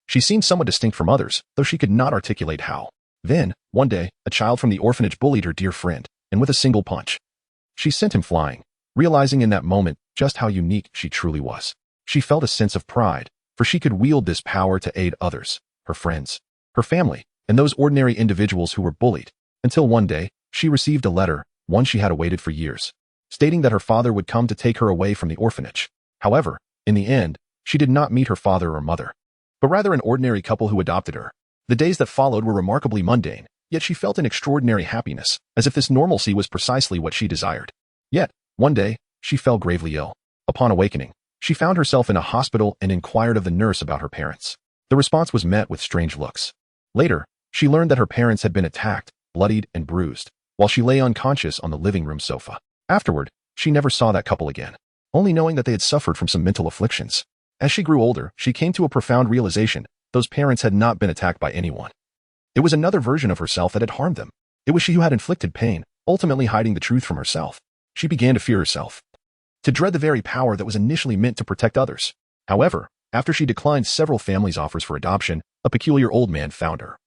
A: She seemed somewhat distinct from others, though she could not articulate how. Then, one day, a child from the orphanage bullied her dear friend, and with a single punch, she sent him flying, realizing in that moment just how unique she truly was. She felt a sense of pride, for she could wield this power to aid others, her friends, her family, and those ordinary individuals who were bullied, until one day, she received a letter, one she had awaited for years, stating that her father would come to take her away from the orphanage. However, in the end, she did not meet her father or mother, but rather an ordinary couple who adopted her. The days that followed were remarkably mundane, yet she felt an extraordinary happiness, as if this normalcy was precisely what she desired. Yet, one day, she fell gravely ill. Upon awakening, she found herself in a hospital and inquired of the nurse about her parents. The response was met with strange looks. Later, she learned that her parents had been attacked, bloodied, and bruised, while she lay unconscious on the living room sofa. Afterward, she never saw that couple again, only knowing that they had suffered from some mental afflictions. As she grew older, she came to a profound realization: those parents had not been attacked by anyone. It was another version of herself that had harmed them. It was she who had inflicted pain, ultimately hiding the truth from herself. She began to fear herself, to dread the very power that was initially meant to protect others. However, after she declined several families' offers for adoption, a peculiar old man found her,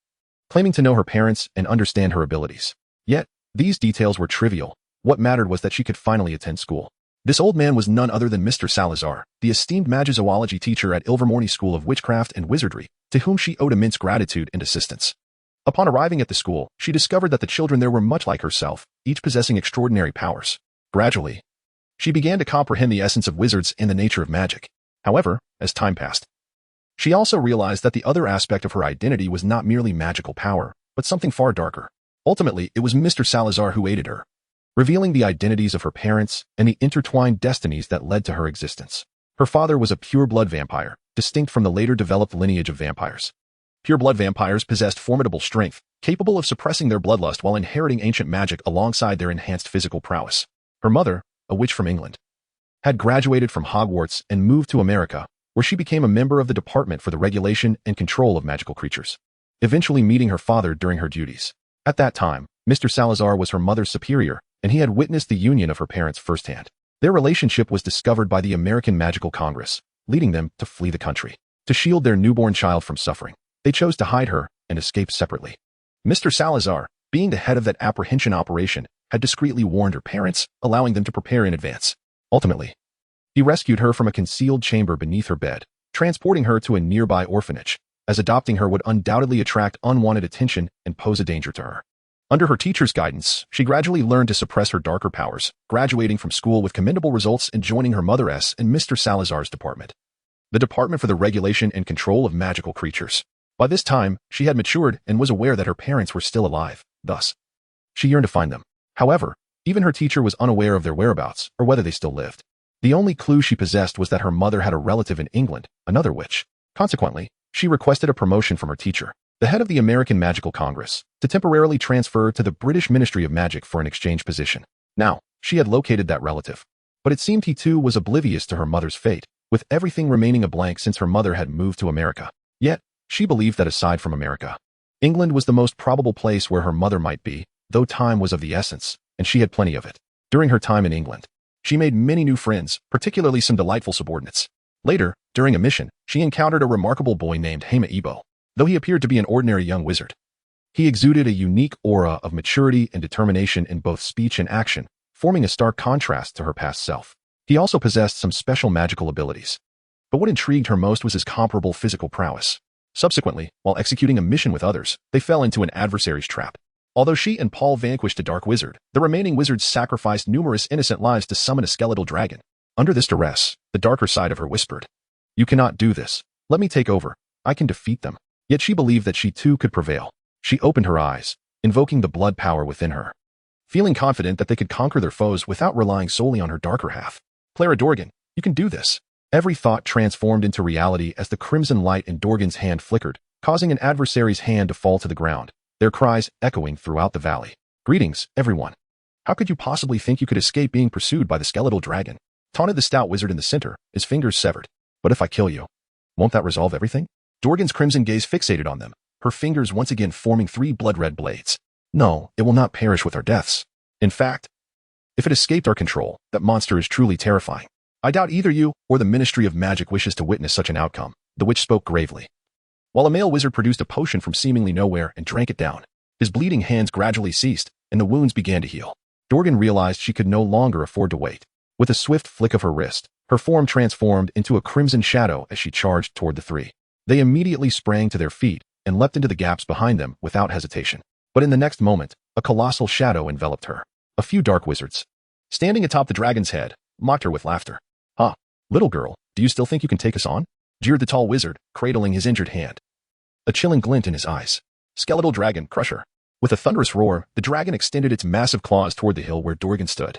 A: claiming to know her parents and understand her abilities. Yet, these details were trivial. What mattered was that she could finally attend school. This old man was none other than Mr. Salazar, the esteemed magizoology teacher at Ilvermorny School of Witchcraft and Wizardry, to whom she owed immense gratitude and assistance. Upon arriving at the school, she discovered that the children there were much like herself, each possessing extraordinary powers. Gradually, she began to comprehend the essence of wizards and the nature of magic. However, as time passed, she also realized that the other aspect of her identity was not merely magical power, but something far darker. Ultimately, it was Mr. Salazar who aided her, revealing the identities of her parents and the intertwined destinies that led to her existence. Her father was a pure-blood vampire, distinct from the later developed lineage of vampires. Pure-blood vampires possessed formidable strength, capable of suppressing their bloodlust while inheriting ancient magic alongside their enhanced physical prowess. Her mother, a witch from England, had graduated from Hogwarts and moved to America, where she became a member of the Department for the Regulation and Control of Magical Creatures, eventually meeting her father during her duties. At that time, Mr. Salazar was her mother's superior, and he had witnessed the union of her parents firsthand. Their relationship was discovered by the American Magical Congress, leading them to flee the country. To shield their newborn child from suffering, they chose to hide her and escape separately. Mr. Salazar, being the head of that apprehension operation, had discreetly warned her parents, allowing them to prepare in advance. Ultimately, he rescued her from a concealed chamber beneath her bed, transporting her to a nearby orphanage, as adopting her would undoubtedly attract unwanted attention and pose a danger to her. Under her teacher's guidance, she gradually learned to suppress her darker powers, graduating from school with commendable results and joining her mother's and Mr. Salazar's department, the Department for the Regulation and Control of Magical Creatures. By this time, she had matured and was aware that her parents were still alive. Thus, she yearned to find them. However, even her teacher was unaware of their whereabouts or whether they still lived. The only clue she possessed was that her mother had a relative in England, another witch. Consequently, she requested a promotion from her teacher, the head of the American Magical Congress, to temporarily transfer to the British Ministry of Magic for an exchange position. Now, she had located that relative, but it seemed he too was oblivious to her mother's fate, with everything remaining a blank since her mother had moved to America. Yet, she believed that aside from America, England was the most probable place where her mother might be, though time was of the essence, and she had plenty of it. During her time in England, she made many new friends, particularly some delightful subordinates. Later, during a mission, she encountered a remarkable boy named Hema. Though he appeared to be an ordinary young wizard, he exuded a unique aura of maturity and determination in both speech and action, forming a stark contrast to her past self. He also possessed some special magical abilities. But what intrigued her most was his comparable physical prowess. Subsequently, while executing a mission with others, they fell into an adversary's trap. Although she and Paul vanquished a dark wizard, the remaining wizards sacrificed numerous innocent lives to summon a skeletal dragon. Under this duress, the darker side of her whispered, "You cannot do this. Let me take over. I can defeat them." Yet she believed that she too could prevail. She opened her eyes, invoking the blood power within her, feeling confident that they could conquer their foes without relying solely on her darker half. "Clara Dorgan, you can do this." Every thought transformed into reality as the crimson light in Dorgan's hand flickered, causing an adversary's hand to fall to the ground, their cries echoing throughout the valley. "Greetings, everyone. How could you possibly think you could escape being pursued by the skeletal dragon?" taunted the stout wizard in the center, his fingers severed. "But if I kill you, won't that resolve everything?" Dorgan's crimson gaze fixated on them, her fingers once again forming 3 blood-red blades. "No, it will not perish with our deaths. In fact, if it escaped our control, that monster is truly terrifying. I doubt either you or the Ministry of Magic wishes to witness such an outcome," the witch spoke gravely, while a male wizard produced a potion from seemingly nowhere and drank it down. His bleeding hands gradually ceased, and the wounds began to heal. Dorgan realized she could no longer afford to wait. With a swift flick of her wrist, her form transformed into a crimson shadow as she charged toward the 3. They immediately sprang to their feet and leapt into the gaps behind them without hesitation. But in the next moment, a colossal shadow enveloped her. A few dark wizards, standing atop the dragon's head, mocked her with laughter. "Ha, little girl, do you still think you can take us on?" jeered the tall wizard, cradling his injured hand, a chilling glint in his eyes. "Skeletal dragon, crusher." With a thunderous roar, the dragon extended its massive claws toward the hill where Dorgan stood.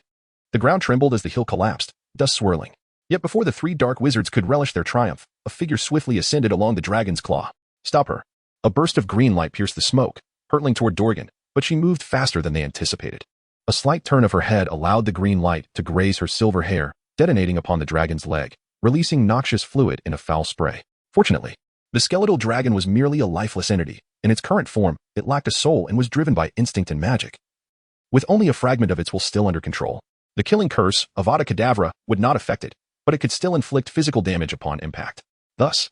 A: The ground trembled as the hill collapsed, dust swirling. Yet before the 3 dark wizards could relish their triumph, a figure swiftly ascended along the dragon's claw. "Stop her." A burst of green light pierced the smoke, hurtling toward Dorgan, but she moved faster than they anticipated. A slight turn of her head allowed the green light to graze her silver hair, detonating upon the dragon's leg, releasing noxious fluid in a foul spray. Fortunately, the skeletal dragon was merely a lifeless entity. In its current form, it lacked a soul and was driven by instinct and magic. With only a fragment of its will still under control, the killing curse of Avada Kedavra would not affect it, but it could still inflict physical damage upon impact. Thus,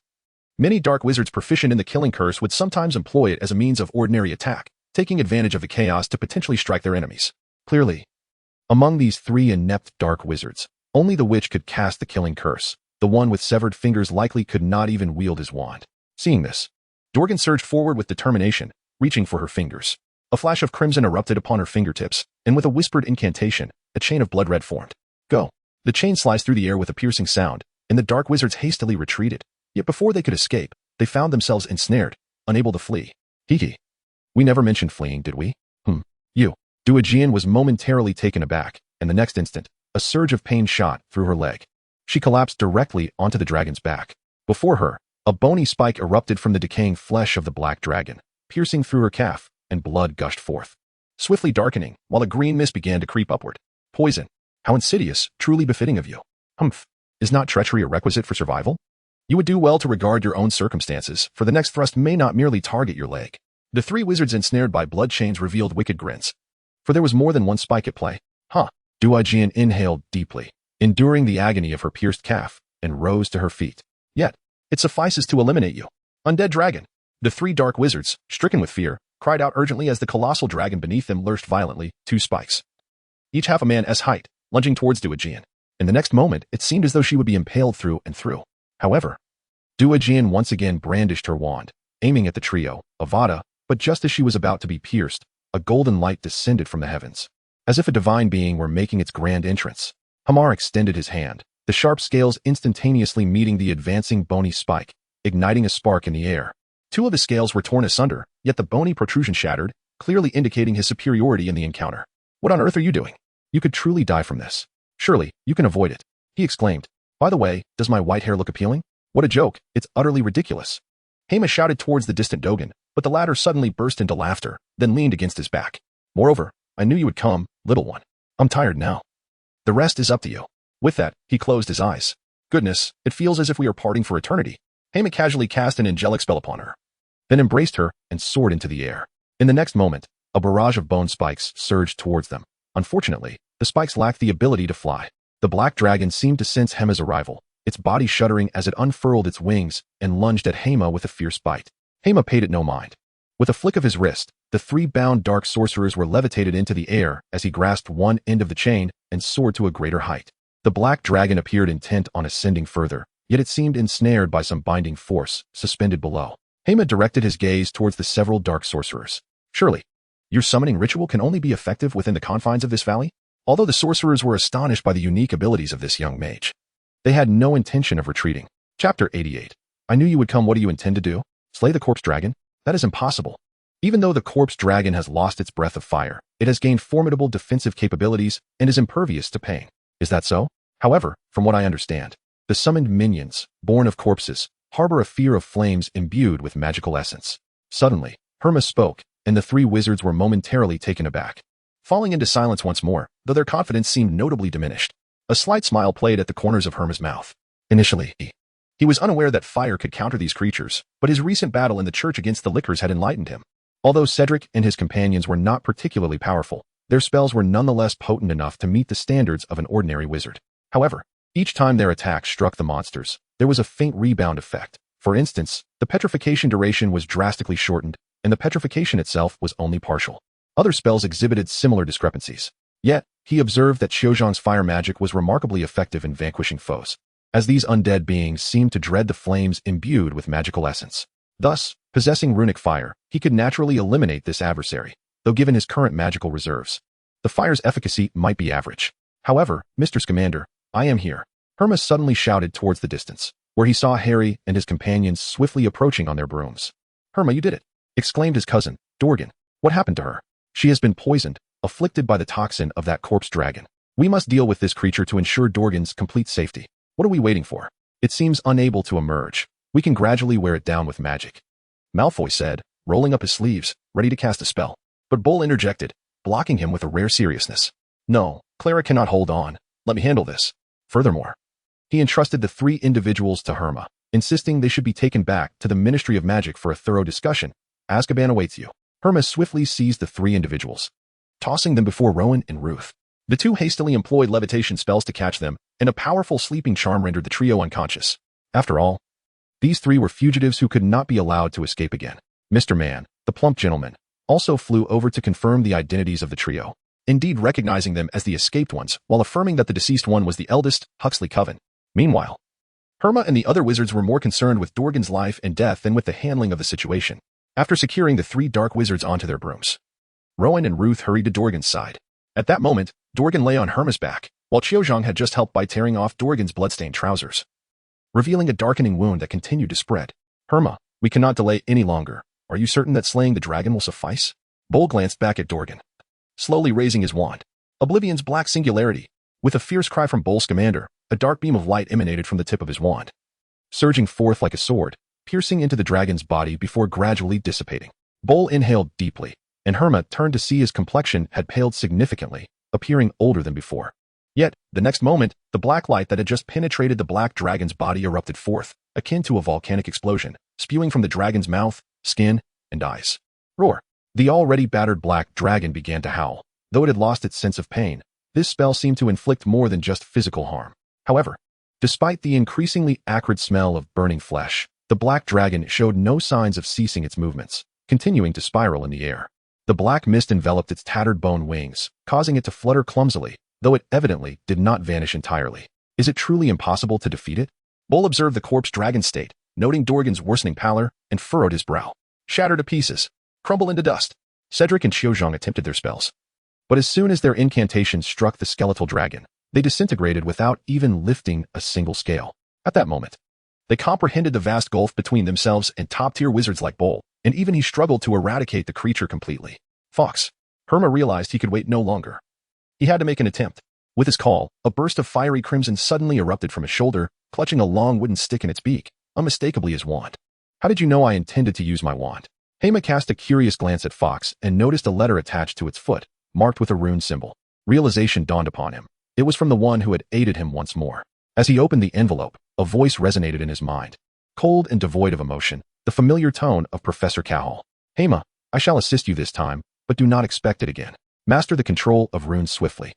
A: many dark wizards proficient in the killing curse would sometimes employ it as a means of ordinary attack, taking advantage of the chaos to potentially strike their enemies. Clearly, among these 3 inept dark wizards, only the witch could cast the killing curse. The one with severed fingers likely could not even wield his wand. Seeing this, Dorgan surged forward with determination, reaching for her fingers. A flash of crimson erupted upon her fingertips, and with a whispered incantation, a chain of blood red formed. "Go." The chain sliced through the air with a piercing sound, and the dark wizards hastily retreated. Yet before they could escape, they found themselves ensnared, unable to flee. "Hee. We never mentioned fleeing, did we? You. Diagon was momentarily taken aback, and the next instant, a surge of pain shot through her leg. She collapsed directly onto the dragon's back. Before her, a bony spike erupted from the decaying flesh of the black dragon, piercing through her calf, and blood gushed forth, swiftly darkening while a green mist began to creep upward. Poison. How insidious, truly befitting of you. Humph. Is not treachery a requisite for survival? You would do well to regard your own circumstances, for the next thrust may not merely target your leg. The three wizards ensnared by blood chains revealed wicked grins, for there was more than one spike at play. Diagon inhaled deeply, enduring the agony of her pierced calf, and rose to her feet. Yet, it suffices to eliminate you. Undead dragon. The three dark wizards, stricken with fear, cried out urgently as the colossal dragon beneath them lurched violently, 2 spikes, each half a man's height, lunging towards Diagon. In the next moment, it seemed as though she would be impaled through and through. However, Diagon once again brandished her wand, aiming at the trio, Avada, but just as she was about to be pierced, a golden light descended from the heavens, as if a divine being were making its grand entrance. Hema extended his hand, the sharp scales instantaneously meeting the advancing bony spike, igniting a spark in the air. 2 of the scales were torn asunder, yet the bony protrusion shattered, clearly indicating his superiority in the encounter. What on earth are you doing? You could truly die from this. Surely, you can avoid it, he exclaimed. By the way, does my white hair look appealing? What a joke, it's utterly ridiculous. Hema shouted towards the distant Diagon, but the latter suddenly burst into laughter, then leaned against his back. Moreover, I knew you would come, little one. I'm tired now. The rest is up to you. With that, he closed his eyes. Goodness, it feels as if we are parting for eternity. Hema casually cast an angelic spell upon her, then embraced her and soared into the air. In the next moment, a barrage of bone spikes surged towards them. Unfortunately, the spikes lacked the ability to fly. The black dragon seemed to sense Hema's arrival, its body shuddering as it unfurled its wings and lunged at Hema with a fierce bite. Hema paid it no mind. With a flick of his wrist, the 3 bound dark sorcerers were levitated into the air as he grasped one end of the chain and soared to a greater height. The black dragon appeared intent on ascending further, yet it seemed ensnared by some binding force, suspended below. Hema directed his gaze towards the several dark sorcerers. Surely, your summoning ritual can only be effective within the confines of this valley? Although the sorcerers were astonished by the unique abilities of this young mage, they had no intention of retreating. Chapter 88. I knew you would come. What do you intend to do? Slay the corpse dragon? That is impossible. Even though the corpse dragon has lost its breath of fire, it has gained formidable defensive capabilities and is impervious to pain. Is that so? However, from what I understand, the summoned minions, born of corpses, harbor a fear of flames imbued with magical essence. Suddenly, Hema spoke, and the 3 wizards were momentarily taken aback, falling into silence once more, though their confidence seemed notably diminished. A slight smile played at the corners of Hema's mouth. Initially, he was unaware that fire could counter these creatures, but his recent battle in the church against the Lickers had enlightened him. Although Cedric and his companions were not particularly powerful, their spells were nonetheless potent enough to meet the standards of an ordinary wizard. However, each time their attack struck the monsters, there was a faint rebound effect. For instance, the petrification duration was drastically shortened, and the petrification itself was only partial. Other spells exhibited similar discrepancies. Yet, he observed that Xiuzhang's fire magic was remarkably effective in vanquishing foes, as these undead beings seemed to dread the flames imbued with magical essence. Thus, possessing runic fire, he could naturally eliminate this adversary, though given his current magical reserves, the fire's efficacy might be average. However, Mr. Scamander, I am here. Hema suddenly shouted towards the distance, where he saw Harry and his companions swiftly approaching on their brooms. Hema, you did it, exclaimed his cousin, Diagon. What happened to her? She has been poisoned, afflicted by the toxin of that corpse dragon. We must deal with this creature to ensure Diagon's complete safety. What are we waiting for? It seems unable to emerge. We can gradually wear it down with magic, Malfoy said, rolling up his sleeves, ready to cast a spell. But Bull interjected, blocking him with a rare seriousness. No, Clara cannot hold on. Let me handle this. Furthermore, he entrusted the 3 individuals to Hema, insisting they should be taken back to the Ministry of Magic for a thorough discussion. Azkaban awaits you. Hema swiftly seized the 3 individuals, tossing them before Rowan and Ruth. The 2 hastily employed levitation spells to catch them, and a powerful sleeping charm rendered the trio unconscious. After all, these 3 were fugitives who could not be allowed to escape again. Mr. Mann, the plump gentleman, also flew over to confirm the identities of the trio, indeed recognizing them as the escaped ones, while affirming that the deceased one was the eldest, Huxley Coven. Meanwhile, Hema and the other wizards were more concerned with Diagon's life and death than with the handling of the situation. After securing the 3 dark wizards onto their brooms, Rowan and Ruth hurried to Diagon's side. At that moment, Diagon lay on Hema's back, while Xiuzhang had just helped by tearing off Diagon's bloodstained trousers, revealing a darkening wound that continued to spread. Hema, we cannot delay any longer. Are you certain that slaying the dragon will suffice? Bull glanced back at Diagon, slowly raising his wand. Oblivion's black singularity. With a fierce cry from Bol's commander, a dark beam of light emanated from the tip of his wand, surging forth like a sword, piercing into the dragon's body before gradually dissipating. Bol inhaled deeply, and Hema turned to see his complexion had paled significantly, appearing older than before. Yet, the next moment, the black light that had just penetrated the black dragon's body erupted forth, akin to a volcanic explosion, spewing from the dragon's mouth, skin, and eyes. Roar! The already battered black dragon began to howl. Though it had lost its sense of pain, this spell seemed to inflict more than just physical harm. However, despite the increasingly acrid smell of burning flesh, the black dragon showed no signs of ceasing its movements, continuing to spiral in the air. The black mist enveloped its tattered bone wings, causing it to flutter clumsily, though it evidently did not vanish entirely. Is it truly impossible to defeat it? Bol observed the corpse dragon's state, noting Dorgan's worsening pallor, and furrowed his brow. Shatter to pieces. Crumble into dust. Cedric and Xiuzhang attempted their spells. But as soon as their incantations struck the skeletal dragon, they disintegrated without even lifting a single scale. At that moment, they comprehended the vast gulf between themselves and top-tier wizards like Bol, and even he struggled to eradicate the creature completely. Fox. Hema realized he could wait no longer. He had to make an attempt. With his call, a burst of fiery crimson suddenly erupted from his shoulder, clutching a long wooden stick in its beak, unmistakably his wand. How did you know I intended to use my wand? Hema cast a curious glance at Fox and noticed a letter attached to its foot, marked with a rune symbol. Realization dawned upon him. It was from the one who had aided him once more. As he opened the envelope, a voice resonated in his mind. Cold and devoid of emotion, the familiar tone of Professor Cahill. Hema, I shall assist you this time, but do not expect it again. Master the control of runes swiftly.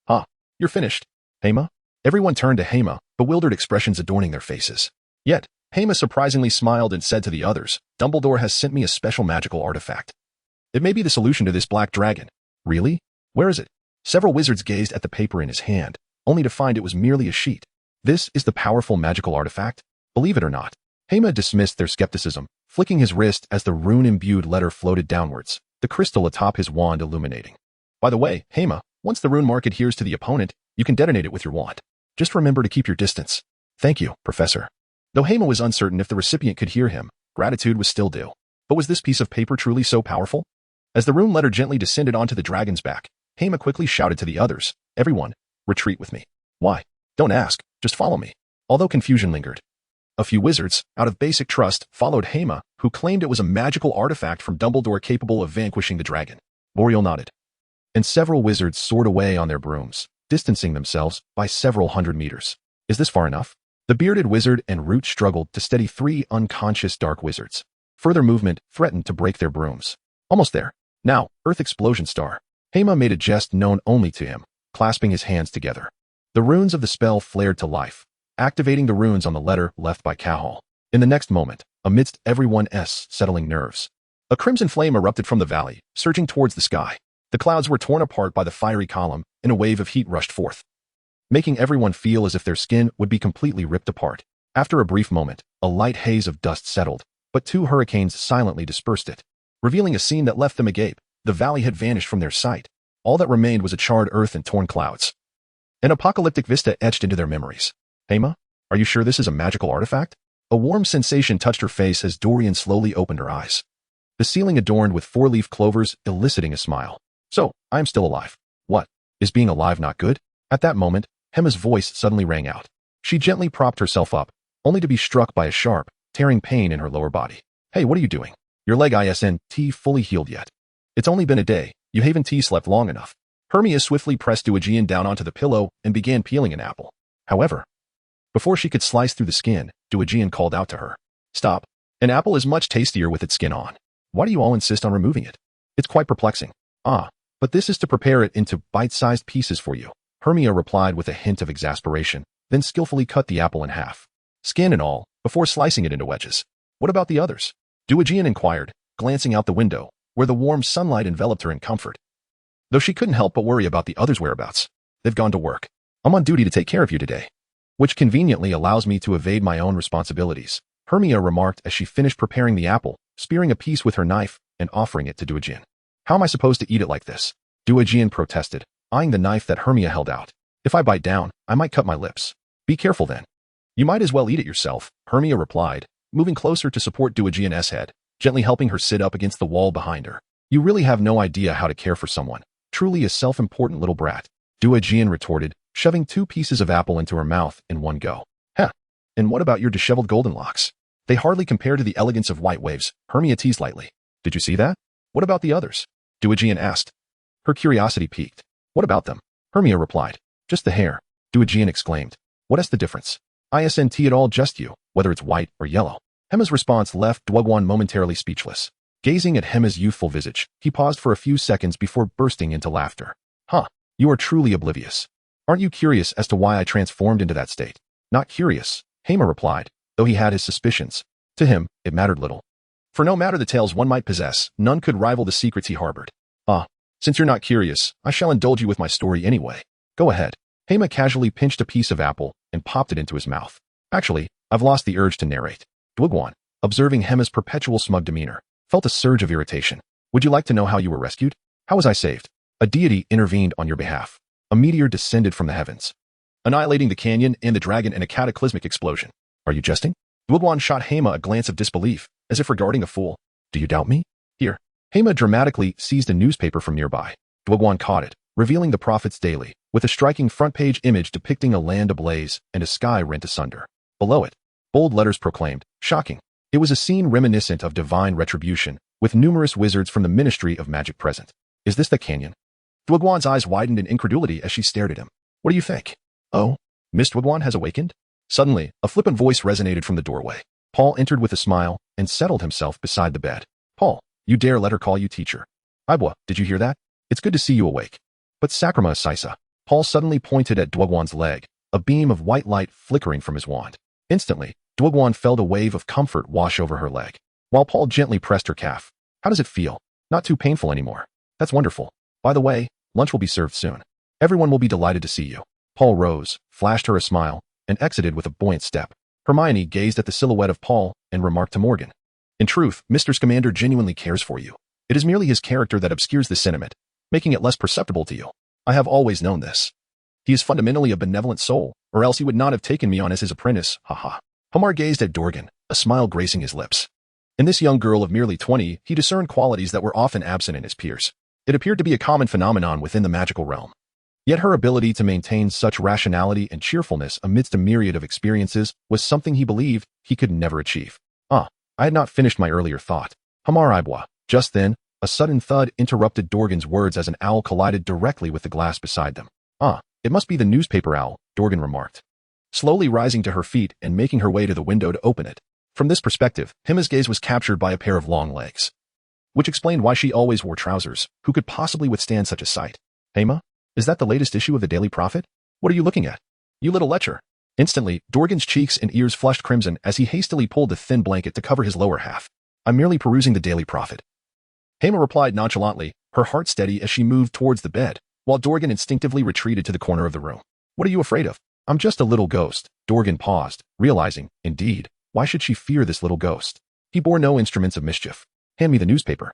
A: Ah, you're finished. Hema? Everyone turned to Hema, bewildered expressions adorning their faces. Yet, Hema surprisingly smiled and said to the others, Dumbledore has sent me a special magical artifact. It may be the solution to this black dragon. Really? Where is it? Several wizards gazed at the paper in his hand, only to find it was merely a sheet. This is the powerful magical artifact? Believe it or not. Hema dismissed their skepticism, flicking his wrist as the rune-imbued letter floated downwards, the crystal atop his wand illuminating. By the way, Hema, once the rune mark adheres to the opponent, you can detonate it with your wand. Just remember to keep your distance. Thank you, Professor. Though Hema was uncertain if the recipient could hear him, gratitude was still due. But was this piece of paper truly so powerful? As the rune letter gently descended onto the dragon's back, Hema quickly shouted to the others, Everyone, retreat with me. Why? Don't ask, just follow me. Although confusion lingered, a few wizards, out of basic trust, followed Hema, who claimed it was a magical artifact from Dumbledore capable of vanquishing the dragon. Boreal nodded. And several wizards soared away on their brooms, distancing themselves by several hundred meters. Is this far enough? The bearded wizard and Root struggled to steady three unconscious dark wizards. Further movement threatened to break their brooms. Almost there. Now, Earth Explosion Star. Hema made a jest known only to him, clasping his hands together. The runes of the spell flared to life, activating the runes on the letter left by Cahill. In the next moment, amidst everyone's settling nerves, a crimson flame erupted from the valley, surging towards the sky. The clouds were torn apart by the fiery column, and a wave of heat rushed forth, making everyone feel as if their skin would be completely ripped apart. After a brief moment, a light haze of dust settled, but two hurricanes silently dispersed it, revealing a scene that left them agape. The valley had vanished from their sight. All that remained was a charred earth and torn clouds. An apocalyptic vista etched into their memories. Hema, are you sure this is a magical artifact? A warm sensation touched her face as Dorian slowly opened her eyes. The ceiling adorned with four-leaf clovers, eliciting a smile. So, I am still alive. What? Is being alive not good? At that moment, Hema's voice suddenly rang out. She gently propped herself up, only to be struck by a sharp, tearing pain in her lower body. Hey, what are you doing? Your leg isn't fully healed yet. It's only been a day. You haven't slept long enough. Hermione swiftly pressed Diagon down onto the pillow and began peeling an apple. However, before she could slice through the skin, Diagon called out to her. Stop. An apple is much tastier with its skin on. Why do you all insist on removing it? It's quite perplexing. Ah, but this is to prepare it into bite-sized pieces for you. Hermione replied with a hint of exasperation, then skillfully cut the apple in half, skin and all, before slicing it into wedges. What about the others? Diagon inquired, glancing out the window, where the warm sunlight enveloped her in comfort. Though she couldn't help but worry about the others' whereabouts. They've gone to work. I'm on duty to take care of you today, which conveniently allows me to evade my own responsibilities, Hermione remarked as she finished preparing the apple, spearing a piece with her knife and offering it to Diagon. How am I supposed to eat it like this? Diagon protested, eyeing the knife that Hermione held out. If I bite down, I might cut my lips. Be careful then. You might as well eat it yourself, Hermione replied, moving closer to support Diagon's head, gently helping her sit up against the wall behind her. You really have no idea how to care for someone. truly a self-important little brat, Diagon retorted, shoving 2 pieces of apple into her mouth in one go. Heh. And what about your disheveled golden locks? They hardly compare to the elegance of white waves, Hermione teased lightly. Did you see that? What about the others? Diagon asked. Her curiosity piqued. What about them? Hermione replied. Just the hair. Diagon exclaimed. What is the difference? Isn't it all just you, whether it's white or yellow? Hema's response left Diagon momentarily speechless. Gazing at Hema's youthful visage, he paused for a few seconds before bursting into laughter. Huh, you are truly oblivious. Aren't you curious as to why I transformed into that state? Not curious, Hema replied, though he had his suspicions. To him, it mattered little. For no matter the tales one might possess, none could rival the secrets he harbored. Since you're not curious, I shall indulge you with my story anyway. Go ahead. Hema casually pinched a piece of apple and popped it into his mouth. Actually, I've lost the urge to narrate. Diagon, observing Hema's perpetual smug demeanor, felt a surge of irritation. Would you like to know how you were rescued? How was I saved? A deity intervened on your behalf. A meteor descended from the heavens, annihilating the canyon and the dragon in a cataclysmic explosion. Are you jesting? Diagon shot Hema a glance of disbelief, as if regarding a fool. Do you doubt me? Here. Hema dramatically seized a newspaper from nearby. Diagon caught it, revealing the Prophet's Daily, with a striking front-page image depicting a land ablaze and a sky rent asunder. Below it, bold letters proclaimed, shocking. It was a scene reminiscent of divine retribution, with numerous wizards from the Ministry of Magic present. Is this the canyon? Diagon's eyes widened in incredulity as she stared at him. What do you think? Oh, Miss Diagon has awakened? Suddenly, a flippant voice resonated from the doorway. Paul entered with a smile and settled himself beside the bed. Paul, you dare let her call you teacher. Ibwa, did you hear that? It's good to see you awake. But Sakrama Sisa. Paul suddenly pointed at Diagon's leg, a beam of white light flickering from his wand. Instantly, Diagon felt a wave of comfort wash over her leg, while Paul gently pressed her calf. How does it feel? Not too painful anymore. That's wonderful. By the way, lunch will be served soon. Everyone will be delighted to see you. Paul rose, flashed her a smile, and exited with a buoyant step. Hermione gazed at the silhouette of Paul and remarked to Morgan. In truth, Mr. Scamander genuinely cares for you. It is merely his character that obscures the sentiment, making it less perceptible to you. I have always known this. He is fundamentally a benevolent soul, or else he would not have taken me on as his apprentice, haha. Hamar gazed at Dorgan, a smile gracing his lips. In this young girl of merely 20, he discerned qualities that were often absent in his peers. It appeared to be a common phenomenon within the magical realm. Yet her ability to maintain such rationality and cheerfulness amidst a myriad of experiences was something he believed he could never achieve. I had not finished my earlier thought. Hamar Ibwa. Just then, a sudden thud interrupted Dorgan's words as an owl collided directly with the glass beside them. It must be the newspaper owl, Dorgan remarked, slowly rising to her feet and making her way to the window to open it. From this perspective, Hema's gaze was captured by a pair of long legs, which explained why she always wore trousers. Who could possibly withstand such a sight? Hema? Is that the latest issue of the Daily Prophet? What are you looking at? You little lecher. Instantly, Dorgan's cheeks and ears flushed crimson as he hastily pulled the thin blanket to cover his lower half. I'm merely perusing the Daily Prophet. Hema replied nonchalantly, her heart steady as she moved towards the bed, while Dorgan instinctively retreated to the corner of the room. What are you afraid of? I'm just a little ghost. Dorgan paused, realizing, indeed, why should she fear this little ghost? He bore no instruments of mischief. Hand me the newspaper.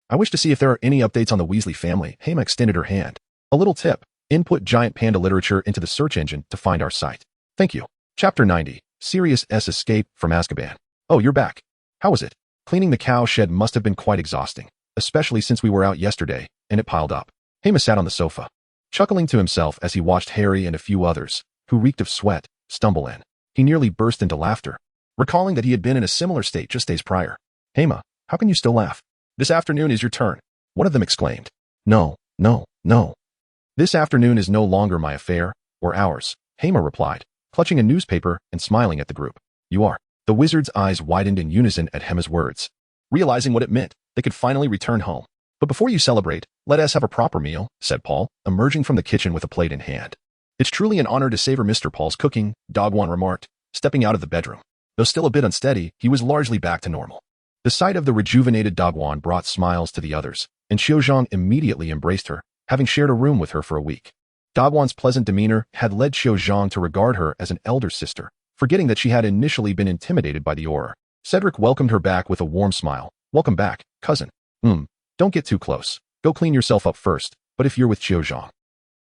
A: I wish to see if there are any updates on the Weasley family. Hema extended her hand. A little tip. Input giant panda literature into the search engine to find our site. Thank you. Chapter 90. Sirius S. Escape from Azkaban. Oh, you're back. How was it? Cleaning the cow shed must have been quite exhausting, especially since we were out yesterday, and it piled up. Hema sat on the sofa, chuckling to himself as he watched Harry and a few others, who reeked of sweat, stumble in. He nearly burst into laughter, recalling that he had been in a similar state just days prior. Hema, how can you still laugh? This afternoon is your turn, one of them exclaimed. No. This afternoon is no longer my affair, or ours, Hema replied, clutching a newspaper and smiling at the group. You are. The wizard's eyes widened in unison at Hema's words, realizing what it meant. They could finally return home. But before you celebrate, let us have a proper meal, said Paul, emerging from the kitchen with a plate in hand. It's truly an honor to savor Mr. Paul's cooking, Diagon remarked, stepping out of the bedroom. Though still a bit unsteady, he was largely back to normal. The sight of the rejuvenated Diagon brought smiles to the others, and Xiaozhang immediately embraced her, having shared a room with her for a week. Diagon's pleasant demeanor had led Xiaozhang to regard her as an elder sister, forgetting that she had initially been intimidated by the aura. Cedric welcomed her back with a warm smile. Welcome back, cousin. Don't get too close. Go clean yourself up first, but if you're with Xiaozhang.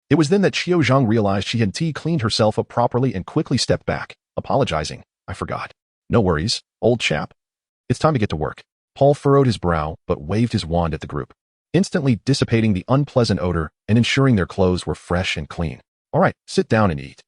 A: It was then that Xiaozhang realized she had cleaned herself up properly and quickly stepped back, apologizing. I forgot. No worries, old chap. It's time to get to work. Paul furrowed his brow, but waved his wand at the group. instantly dissipating the unpleasant odor and ensuring their clothes were fresh and clean. All right, sit down and eat.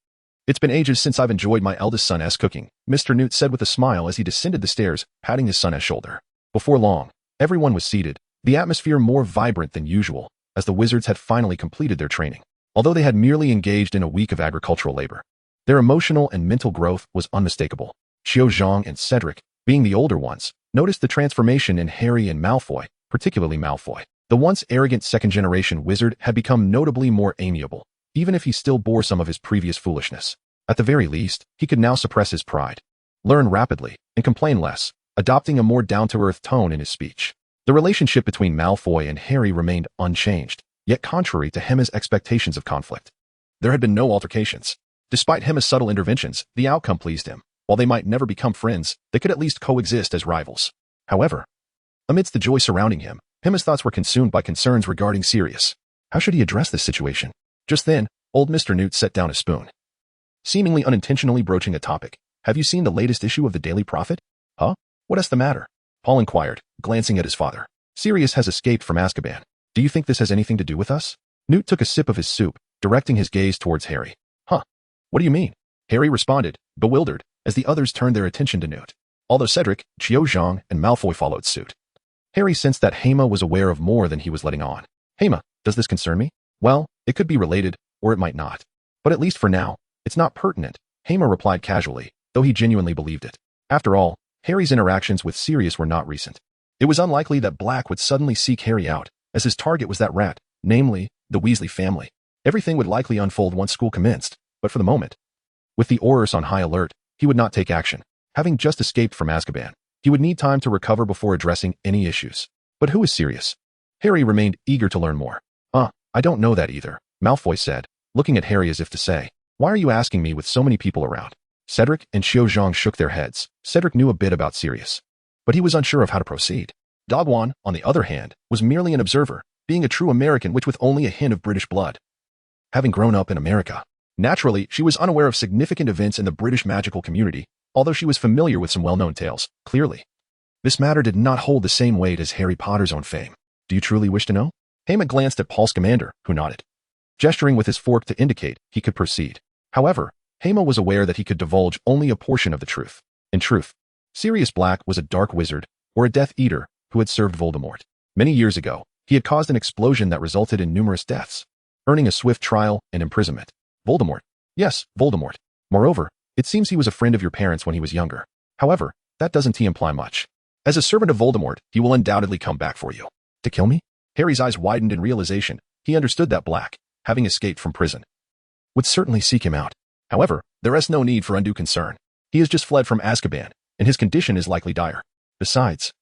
A: It's been ages since I've enjoyed my eldest son's cooking, Mr. Newt said with a smile as he descended the stairs, patting his son's shoulder. Before long, everyone was seated, the atmosphere more vibrant than usual, as the wizards had finally completed their training. Although they had merely engaged in a week of agricultural labor, their emotional and mental growth was unmistakable. Xiao and Cedric, being the older ones, noticed the transformation in Harry and Malfoy, particularly Malfoy. The once arrogant second-generation wizard had become notably more amiable, even if he still bore some of his previous foolishness. At the very least, he could now suppress his pride, learn rapidly, and complain less, adopting a more down-to-earth tone in his speech. The relationship between Malfoy and Harry remained unchanged, yet contrary to Hema's expectations of conflict. There had been no altercations. Despite Hema's subtle interventions, the outcome pleased him. While they might never become friends, they could at least coexist as rivals. However, amidst the joy surrounding him, Hema's thoughts were consumed by concerns regarding Sirius. How should he address this situation? Just then, old Mr. Newt set down a spoon, seemingly unintentionally broaching a topic. Have you seen the latest issue of the Daily Prophet? Huh? What is the matter? Paul inquired, glancing at his father. Sirius has escaped from Azkaban. Do you think this has anything to do with us? Newt took a sip of his soup, directing his gaze towards Harry. Huh? What do you mean? Harry responded, bewildered, as the others turned their attention to Newt. Although Cedric, Xiao and Malfoy followed suit. Harry sensed that Hema was aware of more than he was letting on. Hema, does this concern me? Well, it could be related, or it might not. But at least for now, it's not pertinent, Hema replied casually, though he genuinely believed it. After all, Harry's interactions with Sirius were not recent. It was unlikely that Black would suddenly seek Harry out, as his target was that rat, namely, the Weasley family. Everything would likely unfold once school commenced, but for the moment, with the Aurors on high alert, he would not take action. Having just escaped from Azkaban, he would need time to recover before addressing any issues. But who is Sirius? Harry remained eager to learn more. I don't know that either, Malfoy said, looking at Harry as if to say, why are you asking me with so many people around? Cedric and Xiao shook their heads. Cedric knew a bit about Sirius, but he was unsure of how to proceed. Diagon, on the other hand, was merely an observer, being a true American with only a hint of British blood. Having grown up in America, naturally, she was unaware of significant events in the British magical community, although she was familiar with some well-known tales, clearly. This matter did not hold the same weight as Harry Potter's own fame. Do you truly wish to know? Hema glanced at Paul Scamander, who nodded, gesturing with his fork to indicate he could proceed. However, Hema was aware that he could divulge only a portion of the truth. In truth, Sirius Black was a dark wizard, or a Death Eater, who had served Voldemort. Many years ago, he had caused an explosion that resulted in numerous deaths, earning a swift trial and imprisonment. Voldemort. Yes, Voldemort. Moreover, it seems he was a friend of your parents when he was younger. However, that doesn't imply much. As a servant of Voldemort, he will undoubtedly come back for you. To kill me? Harry's eyes widened in realization. He understood that Black, having escaped from prison, would certainly seek him out. However, there is no need for undue concern. He has just fled from Azkaban, and his condition is likely dire. Besides,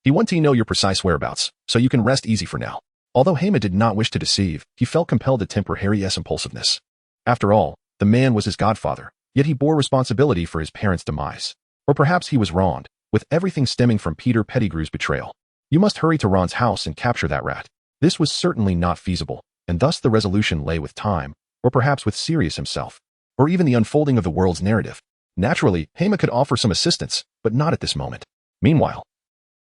A: he wants to know your precise whereabouts, so you can rest easy for now. Although Hema did not wish to deceive, he felt compelled to temper Harry's impulsiveness. After all, the man was his godfather, yet he bore responsibility for his parents' demise. Or perhaps he was wronged, with everything stemming from Peter Pettigrew's betrayal. You must hurry to Ron's house and capture that rat. This was certainly not feasible, and thus the resolution lay with time, or perhaps with Sirius himself, or even the unfolding of the world's narrative. Naturally, Hema could offer some assistance, but not at this moment. Meanwhile,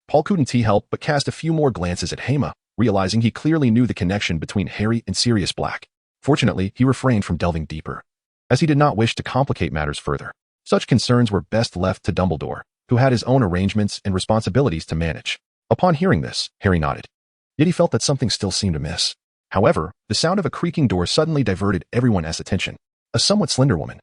A: Paul couldn't help but cast a few more glances at Hema, realizing he clearly knew the connection between Harry and Sirius Black. Fortunately, he refrained from delving deeper, as he did not wish to complicate matters further. Such concerns were best left to Dumbledore, who had his own arrangements and responsibilities to manage. Upon hearing this, Harry nodded. Yet he felt that something still seemed amiss. However, the sound of a creaking door suddenly diverted everyone's attention. A somewhat slender woman,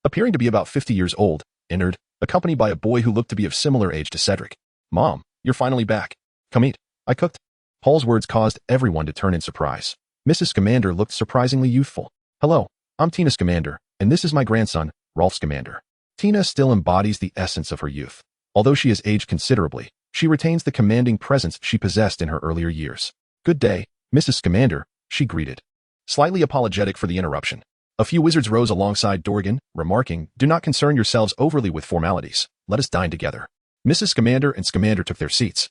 A: appearing to be about 50 years old, entered, accompanied by a boy who looked to be of similar age to Cedric. Mom, you're finally back. Come eat. I cooked. Paul's words caused everyone to turn in surprise. Mrs. Scamander looked surprisingly youthful. Hello, I'm Tina Scamander, and this is my grandson, Rolf Scamander. Tina still embodies the essence of her youth. Although she has aged considerably, she retains the commanding presence she possessed in her earlier years. Good day, Mrs. Scamander, she greeted, slightly apologetic for the interruption. A few wizards rose alongside Dorgan, remarking, do not concern yourselves overly with formalities. Let us dine together. Mrs. Scamander and Scamander took their seats,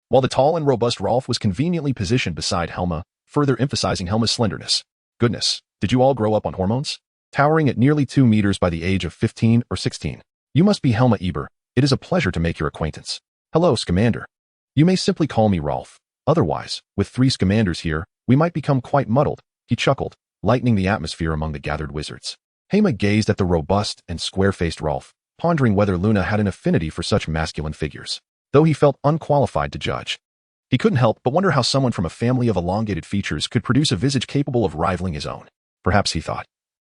A: while the tall and robust Rolf was conveniently positioned beside Hema, further emphasizing Helma's slenderness. Goodness, did you all grow up on hormones? Towering at nearly 2 meters by the age of 15 or 16. You must be Helma Eber. It is a pleasure to make your acquaintance. Hello, Scamander. You may simply call me Rolf. Otherwise, with 3 Scamanders here, we might become quite muddled, he chuckled, lightening the atmosphere among the gathered wizards. Hema gazed at the robust and square-faced Rolf, pondering whether Luna had an affinity for such masculine figures, though he felt unqualified to judge. He couldn't help but wonder how someone from a family of elongated features could produce a visage capable of rivaling his own. Perhaps, he thought,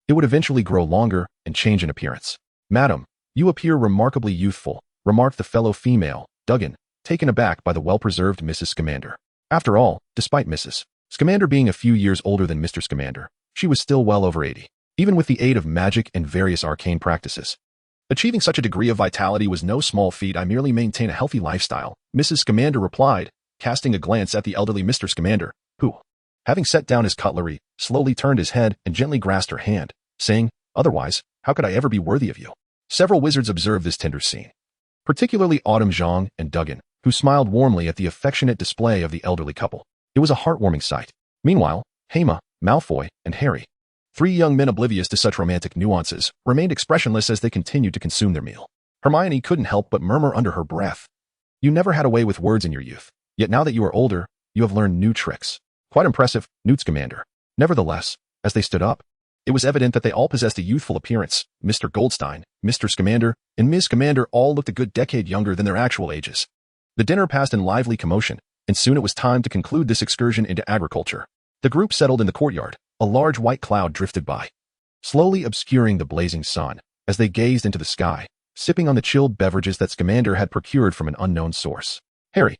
A: it would eventually grow longer and change in appearance. "Madam, you appear remarkably youthful," remarked the fellow female, Diagon, taken aback by the well-preserved Mrs. Scamander. After all, despite Mrs. Scamander being a few years older than Mr. Scamander, she was still well over 80, even with the aid of magic and various arcane practices. "Achieving such a degree of vitality was no small feat. I merely maintain a healthy lifestyle," Mrs. Scamander replied, casting a glance at the elderly Mr. Scamander, who, having set down his cutlery, slowly turned his head and gently grasped her hand, saying, "Otherwise, how could I ever be worthy of you?" Several wizards observed this tender scene, particularly Autumn Zhang and Diagon, who smiled warmly at the affectionate display of the elderly couple. It was a heartwarming sight. Meanwhile, Hema, Malfoy, and Harry, 3 young men oblivious to such romantic nuances, remained expressionless as they continued to consume their meal. Hermione couldn't help but murmur under her breath, "You never had a way with words in your youth, yet now that you are older, you have learned new tricks." Quite impressive, Newt Scamander. Nevertheless, as they stood up, it was evident that they all possessed a youthful appearance. Mr. Goldstein, Mr. Scamander, and Ms. Scamander all looked a good decade younger than their actual ages. The dinner passed in lively commotion, and soon it was time to conclude this excursion into agriculture. The group settled in the courtyard. A large white cloud drifted by, slowly obscuring the blazing sun, as they gazed into the sky, sipping on the chilled beverages that Scamander had procured from an unknown source. "Harry,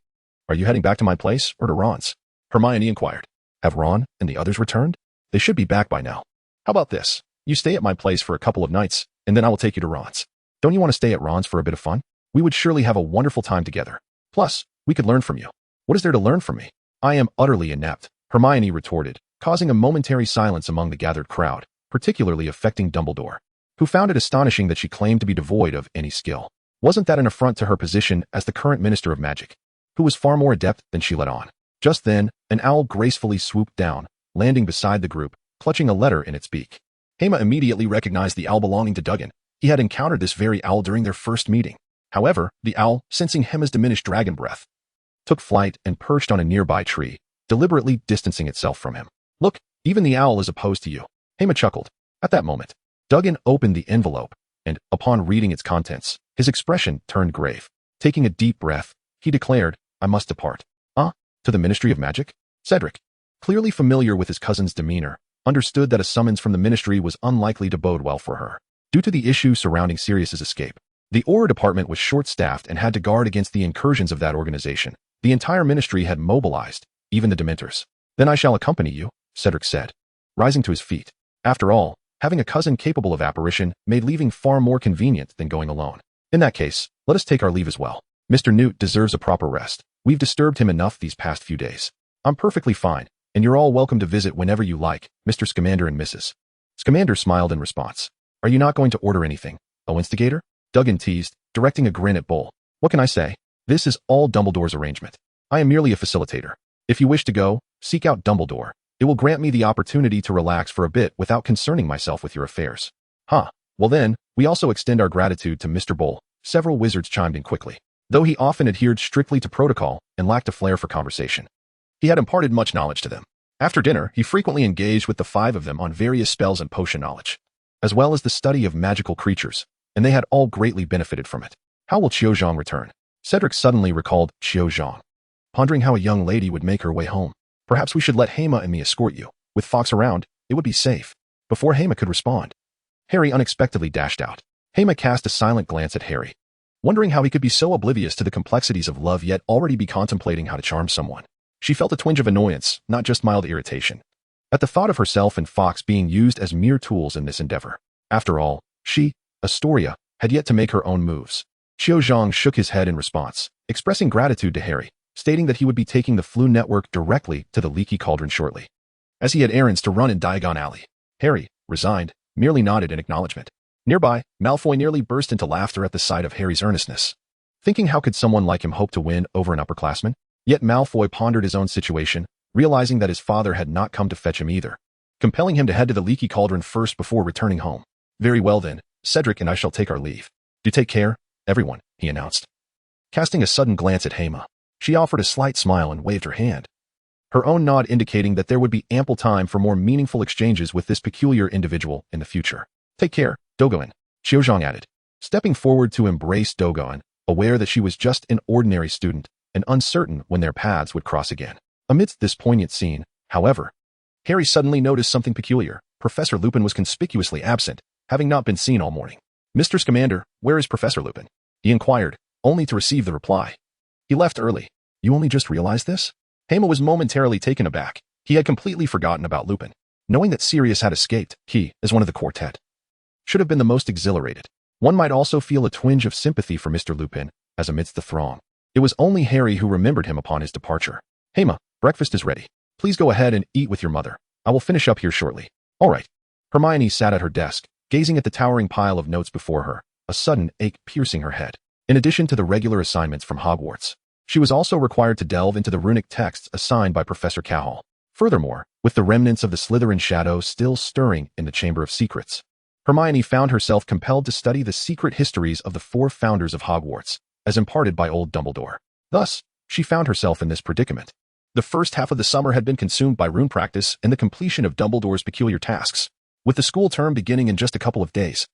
A: are you heading back to my place or to Ron's?" Hermione inquired. "Have Ron and the others returned? They should be back by now. How about this? You stay at my place for a couple of nights, and then I will take you to Ron's. Don't you want to stay at Ron's for a bit of fun? We would surely have a wonderful time together. Plus, we could learn from you." "What is there to learn from me? I am utterly inept," Hermione retorted, causing a momentary silence among the gathered crowd, particularly affecting Dumbledore, who found it astonishing that she claimed to be devoid of any skill. Wasn't that an affront to her position as the current Minister of Magic, who was far more adept than she let on? Just then, an owl gracefully swooped down, landing beside the group, clutching a letter in its beak. Hema immediately recognized the owl belonging to Diagon. He had encountered this very owl during their first meeting. However, the owl, sensing Hema's diminished dragon breath, took flight and perched on a nearby tree, deliberately distancing itself from him. "Look, even the owl is opposed to you," Hema chuckled. At that moment, Diagon opened the envelope, and, upon reading its contents, his expression turned grave. Taking a deep breath, he declared, "I must depart." To the Ministry of Magic? Cedric, clearly familiar with his cousin's demeanor, understood that a summons from the ministry was unlikely to bode well for her. Due to the issues surrounding Sirius's escape, the Auror department was short-staffed and had to guard against the incursions of that organization. The entire ministry had mobilized, even the Dementors. "Then I shall accompany you," Cedric said, rising to his feet. After all, having a cousin capable of apparition made leaving far more convenient than going alone. "In that case, let us take our leave as well. Mr. Newt deserves a proper rest. We've disturbed him enough these past few days." "I'm perfectly fine, and you're all welcome to visit whenever you like, Mr. Scamander and Mrs. Scamander smiled in response. "Are you not going to order anything, oh instigator?" Diagon teased, directing a grin at Bull. "What can I say? This is all Dumbledore's arrangement. I am merely a facilitator. If you wish to go, seek out Dumbledore. It will grant me the opportunity to relax for a bit without concerning myself with your affairs." "Huh. Well then, we also extend our gratitude to Mr. Bull." Several wizards chimed in quickly. Though he often adhered strictly to protocol and lacked a flair for conversation, he had imparted much knowledge to them. After dinner, he frequently engaged with the 5 of them on various spells and potion knowledge, as well as the study of magical creatures, and they had all greatly benefited from it. "How will Qiuzhang return?" Cedric suddenly recalled Qiuzhang, pondering how a young lady would make her way home. "Perhaps we should let Hema and me escort you. With Fox around, it would be safe." Before Hema could respond, Harry unexpectedly dashed out. Hema cast a silent glance at Harry, wondering how he could be so oblivious to the complexities of love yet already be contemplating how to charm someone. She felt a twinge of annoyance, not just mild irritation, at the thought of herself and Fox being used as mere tools in this endeavor. After all, she, Astoria, had yet to make her own moves. Qiuzhang shook his head in response, expressing gratitude to Harry, stating that he would be taking the Flu network directly to the Leaky Cauldron shortly, as he had errands to run in Diagon Alley. Harry, resigned, merely nodded in acknowledgement. Nearby, Malfoy nearly burst into laughter at the sight of Harry's earnestness, thinking how could someone like him hope to win over an upperclassman? Yet Malfoy pondered his own situation, realizing that his father had not come to fetch him either, compelling him to head to the Leaky Cauldron first before returning home. "Very well then, Cedric and I shall take our leave. Do take care, everyone," he announced, casting a sudden glance at Hema. She offered a slight smile and waved her hand, her own nod indicating that there would be ample time for more meaningful exchanges with this peculiar individual in the future. Take care, Diagon, Xiaozhang added, stepping forward to embrace Diagon, aware that she was just an ordinary student and uncertain when their paths would cross again. Amidst this poignant scene, however, Harry suddenly noticed something peculiar. Professor Lupin was conspicuously absent, having not been seen all morning. Mr. Scamander, where is Professor Lupin? He inquired, only to receive the reply. He left early. You only just realized this? Hema was momentarily taken aback. He had completely forgotten about Lupin. Knowing that Sirius had escaped, he, as one of the quartet, should have been the most exhilarated. One might also feel a twinge of sympathy for Mr. Lupin, as amidst the throng, it was only Harry who remembered him upon his departure. Hema, breakfast is ready. Please go ahead and eat with your mother. I will finish up here shortly. All right. Hermione sat at her desk, gazing at the towering pile of notes before her, a sudden ache piercing her head. In addition to the regular assignments from Hogwarts, she was also required to delve into the runic texts assigned by Professor Cahill. Furthermore, with the remnants of the Slytherin shadow still stirring in the Chamber of Secrets, Hermione found herself compelled to study the secret histories of the 4 founders of Hogwarts, as imparted by old Dumbledore. Thus, she found herself in this predicament. The first half of the summer had been consumed by rune practice and the completion of Dumbledore's peculiar tasks. With the school term beginning in just a couple of days,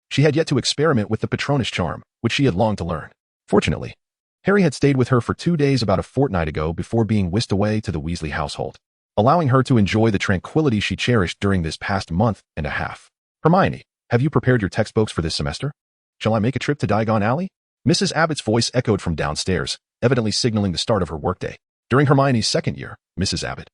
A: she had yet to experiment with the Patronus charm, which she had longed to learn. Fortunately, Harry had stayed with her for 2 days about a fortnight ago before being whisked away to the Weasley household, allowing her to enjoy the tranquility she cherished during this past month and a half. Hermione, have you prepared your textbooks for this semester? Shall I make a trip to Diagon Alley? Mrs. Abbott's voice echoed from downstairs, evidently signaling the start of her workday. During Hermione's second year, Mrs. Abbott,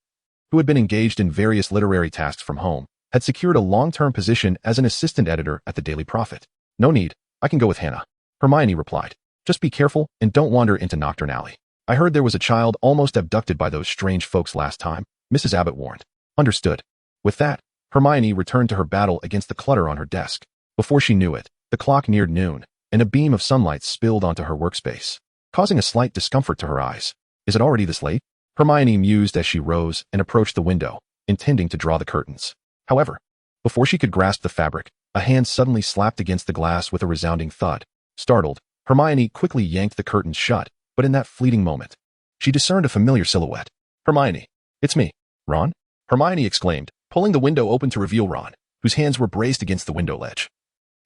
A: who had been engaged in various literary tasks from home, had secured a long-term position as an assistant editor at the Daily Prophet. No need, I can go with Hannah, Hermione replied. Just be careful and don't wander into Knockturn Alley. I heard there was a child almost abducted by those strange folks last time, Mrs. Abbott warned. Understood. With that, Hermione returned to her battle against the clutter on her desk. Before she knew it, the clock neared noon, and a beam of sunlight spilled onto her workspace, causing a slight discomfort to her eyes. Is it already this late? Hermione mused as she rose and approached the window, intending to draw the curtains. However, before she could grasp the fabric, a hand suddenly slapped against the glass with a resounding thud. Startled, Hermione quickly yanked the curtains shut, but in that fleeting moment, she discerned a familiar silhouette. Hermione, it's me, Ron? Hermione exclaimed, pulling the window open to reveal Ron, whose hands were braced against the window ledge.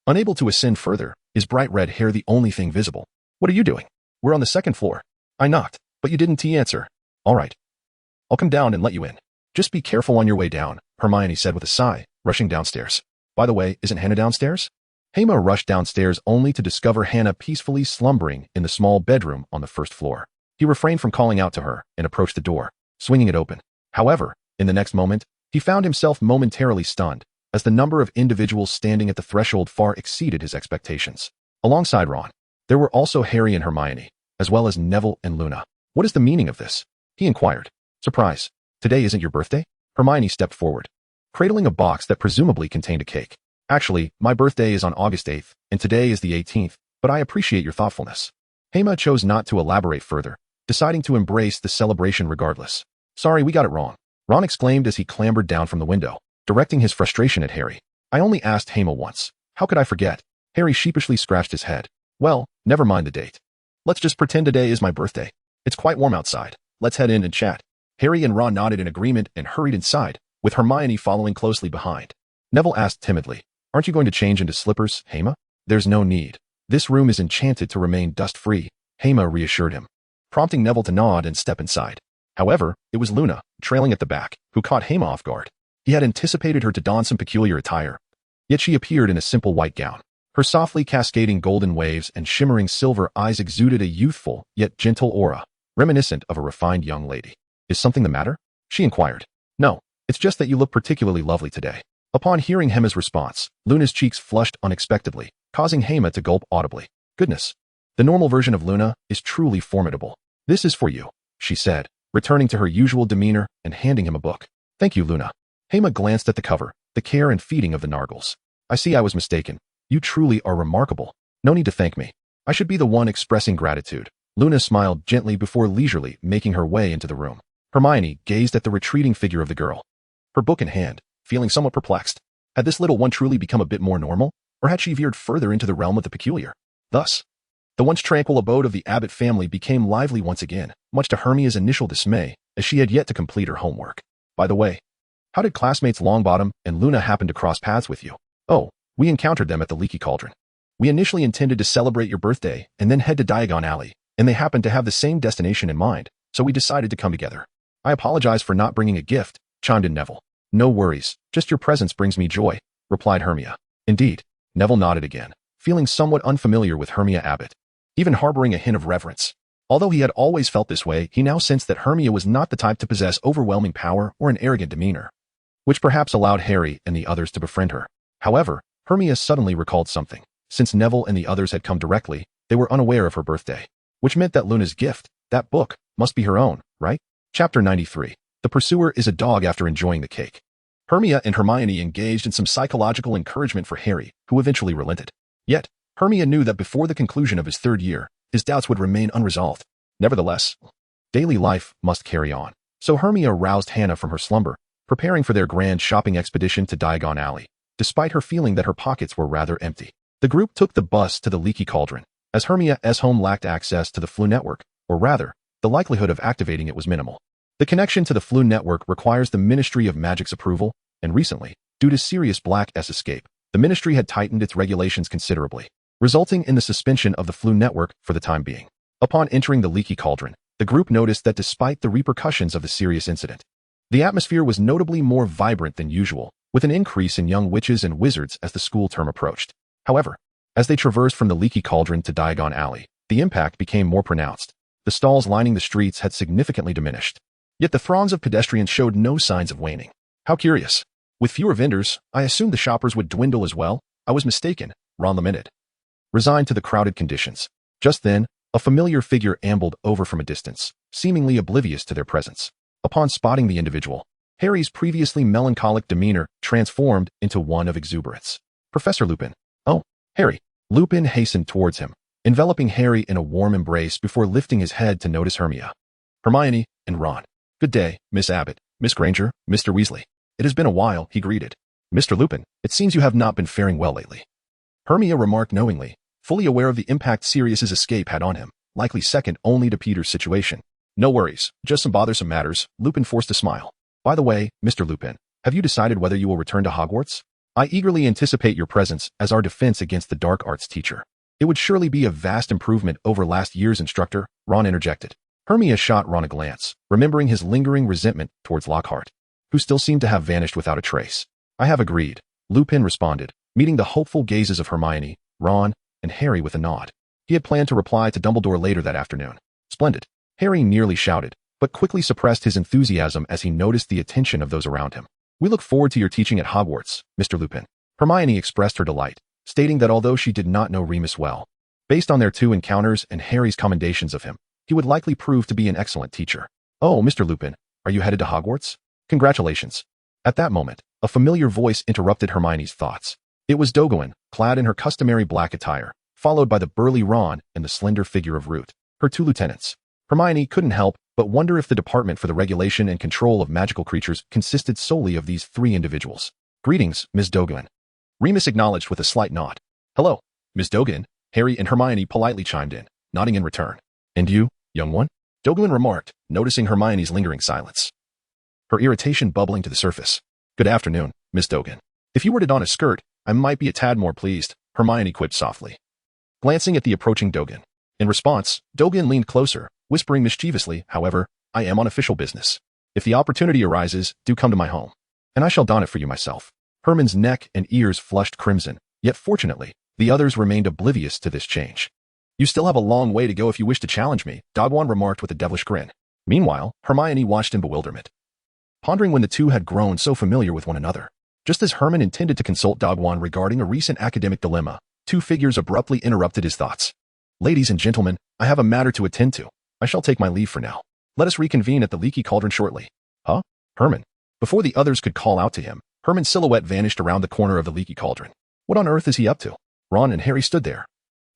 A: Unable to ascend further, his bright red hair the only thing visible. What are you doing? We're on the 2nd floor. I knocked, but you didn't answer. All right. I'll come down and let you in. Just be careful on your way down, Hermione said with a sigh, rushing downstairs. By the way, isn't Hannah downstairs? Hema rushed downstairs only to discover Hannah peacefully slumbering in the small bedroom on the 1st floor. He refrained from calling out to her and approached the door, swinging it open. However, in the next moment, he found himself momentarily stunned, as the number of individuals standing at the threshold far exceeded his expectations. Alongside Ron, there were also Harry and Hermione, as well as Neville and Luna. What is the meaning of this? He inquired. Surprise. Today isn't your birthday? Hermione stepped forward, cradling a box that presumably contained a cake. Actually, my birthday is on August 8th, and today is the 18th, but I appreciate your thoughtfulness. Hema chose not to elaborate further, deciding to embrace the celebration regardless. Sorry, we got it wrong, Ron exclaimed as he clambered down from the window, directing his frustration at Harry. I only asked Hema once. How could I forget? Harry sheepishly scratched his head. Well, never mind the date. Let's just pretend today is my birthday. It's quite warm outside. Let's head in and chat. Harry and Ron nodded in agreement and hurried inside, with Hermione following closely behind. Neville asked timidly, aren't you going to change into slippers, Hema? There's no need. This room is enchanted to remain dust-free, Hema reassured him, prompting Neville to nod and step inside. However, it was Luna, trailing at the back, who caught Hema off guard. He had anticipated her to don some peculiar attire, yet she appeared in a simple white gown. Her softly cascading golden waves and shimmering silver eyes exuded a youthful yet gentle aura, reminiscent of a refined young lady. Is something the matter? She inquired. No, it's just that you look particularly lovely today. Upon hearing Hema's response, Luna's cheeks flushed unexpectedly, causing Hema to gulp audibly. Goodness. The normal version of Luna is truly formidable. This is for you, she said, returning to her usual demeanor and handing him a book. Thank you, Luna. Hema glanced at the cover, the care and feeding of the Nargles. I see I was mistaken. You truly are remarkable. No need to thank me. I should be the one expressing gratitude. Luna smiled gently before leisurely making her way into the room. Hermione gazed at the retreating figure of the girl, her book in hand, feeling somewhat perplexed. Had this little one truly become a bit more normal, or had she veered further into the realm of the peculiar? Thus, The once tranquil abode of the Abbott family became lively once again, much to Hermione's initial dismay, as she had yet to complete her homework. By the way, how did classmates Longbottom and Luna happen to cross paths with you? Oh, we encountered them at the Leaky Cauldron. We initially intended to celebrate your birthday and then head to Diagon Alley, and they happened to have the same destination in mind, so we decided to come together. I apologize for not bringing a gift, chimed in Neville. No worries, just your presence brings me joy, replied Hermia. Indeed, Neville nodded again, feeling somewhat unfamiliar with Hermia Abbott, even harboring a hint of reverence. Although he had always felt this way, he now sensed that Hermia was not the type to possess overwhelming power or an arrogant demeanor, which perhaps allowed Harry and the others to befriend her. However, Hermia suddenly recalled something. Since Neville and the others had come directly, they were unaware of her birthday, which meant that Luna's gift, that book, must be her own, right? Chapter 93. The Pursuer is a dog after enjoying the cake. Hermia and Hermione engaged in some psychological encouragement for Harry, who eventually relented. Yet, Hermia knew that before the conclusion of his third year, his doubts would remain unresolved. Nevertheless, daily life must carry on. So Hermia roused Hannah from her slumber, preparing for their grand shopping expedition to Diagon Alley, despite her feeling that her pockets were rather empty. The group took the bus to the Leaky Cauldron, as Hermia's home lacked access to the Flu network, or rather, the likelihood of activating it was minimal. The connection to the Flu network requires the Ministry of Magic's approval, and recently, due to Sirius Black's escape, the Ministry had tightened its regulations considerably, resulting in the suspension of the Flu network for the time being. Upon entering the Leaky Cauldron, the group noticed that despite the repercussions of the Sirius incident, the atmosphere was notably more vibrant than usual, with an increase in young witches and wizards as the school term approached. However, as they traversed from the Leaky Cauldron to Diagon Alley, the impact became more pronounced. The stalls lining the streets had significantly diminished. Yet the throngs of pedestrians showed no signs of waning. How curious. With fewer vendors, I assumed the shoppers would dwindle as well. I was mistaken, Ron lamented, resigned to the crowded conditions. Just then, a familiar figure ambled over from a distance, seemingly oblivious to their presence. Upon spotting the individual, Harry's previously melancholic demeanor transformed into one of exuberance. Professor Lupin. Oh, Harry. Lupin hastened towards him, enveloping Harry in a warm embrace before lifting his head to notice Hermia, Hermione, and Ron. Good day, Miss Abbott, Miss Granger, Mr. Weasley. It has been a while, he greeted. Mr. Lupin, it seems you have not been faring well lately, Hermia remarked knowingly, fully aware of the impact Sirius's escape had on him, likely second only to Peter's situation. No worries, just some bothersome matters, Lupin forced a smile. By the way, Mr. Lupin, have you decided whether you will return to Hogwarts? I eagerly anticipate your presence as our defense against the dark arts teacher. It would surely be a vast improvement over last year's instructor, Ron interjected. Hermia shot Ron a glance, remembering his lingering resentment towards Lockhart, who still seemed to have vanished without a trace. I have agreed, Lupin responded, meeting the hopeful gazes of Hermione, Ron, and Harry with a nod. He had planned to reply to Dumbledore later that afternoon. Splendid, Harry nearly shouted, but quickly suppressed his enthusiasm as he noticed the attention of those around him. We look forward to your teaching at Hogwarts, Mr. Lupin. Hermione expressed her delight, stating that although she did not know Remus well, based on their two encounters and Harry's commendations of him, he would likely prove to be an excellent teacher. Oh, Mr. Lupin, are you headed to Hogwarts? Congratulations. At that moment, a familiar voice interrupted Hermione's thoughts. It was Diagon, clad in her customary black attire, followed by the burly Ron and the slender figure of Root, her two lieutenants. Hermione couldn't help but wonder if the Department for the Regulation and Control of Magical Creatures consisted solely of these three individuals. Greetings, Ms. Diagon. Remus acknowledged with a slight nod. Hello, Ms. Diagon, Harry and Hermione politely chimed in, nodding in return. And you, young one? Diagon remarked, noticing Hermione's lingering silence, her irritation bubbling to the surface. Good afternoon, Miss Diagon. If you were to don a skirt, I might be a tad more pleased, Hermione quipped softly, glancing at the approaching Diagon. In response, Diagon leaned closer, whispering mischievously, however, I am on official business. If the opportunity arises, do come to my home, and I shall don it for you myself. Herman's neck and ears flushed crimson, yet fortunately, the others remained oblivious to this change. You still have a long way to go if you wish to challenge me, Diagon remarked with a devilish grin. Meanwhile, Hermione watched in bewilderment, pondering when the two had grown so familiar with one another. Just as Herman intended to consult Diagon regarding a recent academic dilemma, two figures abruptly interrupted his thoughts. Ladies and gentlemen, I have a matter to attend to. I shall take my leave for now. Let us reconvene at the Leaky Cauldron shortly. Huh? Herman. Before the others could call out to him, Herman's silhouette vanished around the corner of the Leaky Cauldron. What on earth is he up to? Ron and Harry stood there,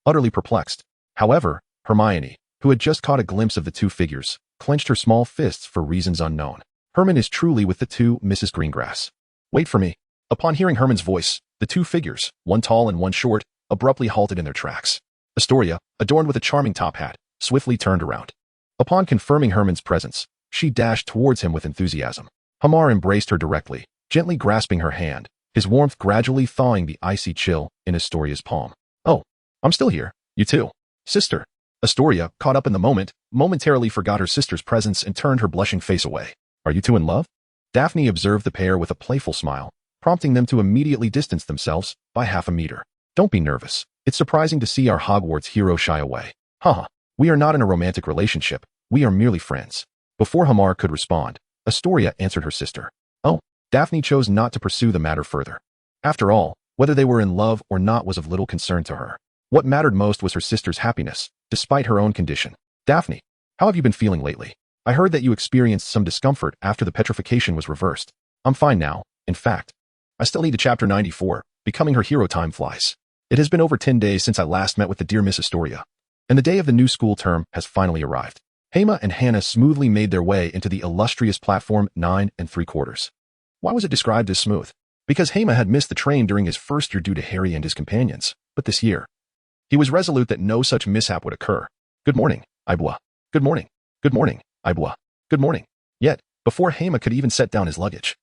A: utterly perplexed. However, Hermione, who had just caught a glimpse of the two figures, clenched her small fists for reasons unknown. Herman is truly with the two Mrs. Greengrass. Wait for me. Upon hearing Herman's voice, the two figures, one tall and one short, abruptly halted in their tracks. Astoria, adorned with a charming top hat, swiftly turned around. Upon confirming Herman's presence, she dashed towards him with enthusiasm. Hema embraced her directly, gently grasping her hand, his warmth gradually thawing the icy chill in Astoria's palm. "Oh, I'm still here. You too. Sister." Astoria, caught up in the moment, momentarily forgot her sister's presence and turned her blushing face away. "Are you two in love?" Daphne observed the pair with a playful smile, prompting them to immediately distance themselves by half a meter. "Don't be nervous. It's surprising to see our Hogwarts hero shy away. Haha, we are not in a romantic relationship. We are merely friends." Before Hema could respond, Astoria answered her sister. Oh, Daphne chose not to pursue the matter further. After all, whether they were in love or not was of little concern to her. What mattered most was her sister's happiness, despite her own condition. "Daphne, how have you been feeling lately? I heard that you experienced some discomfort after the petrification was reversed." "I'm fine now. In fact, I still need to chapter 94, becoming her hero. Time flies. It has been over 10 days since I last met with the dear Miss Astoria, and the day of the new school term has finally arrived." Hema and Hannah smoothly made their way into the illustrious platform 9 3/4. Why was it described as smooth? Because Hema had missed the train during his first year due to Harry and his companions, but this year, he was resolute that no such mishap would occur. "Good morning, Ibwa. Good morning. Good morning, Ibwa. Good morning." Yet, before Hema could even set down his luggage,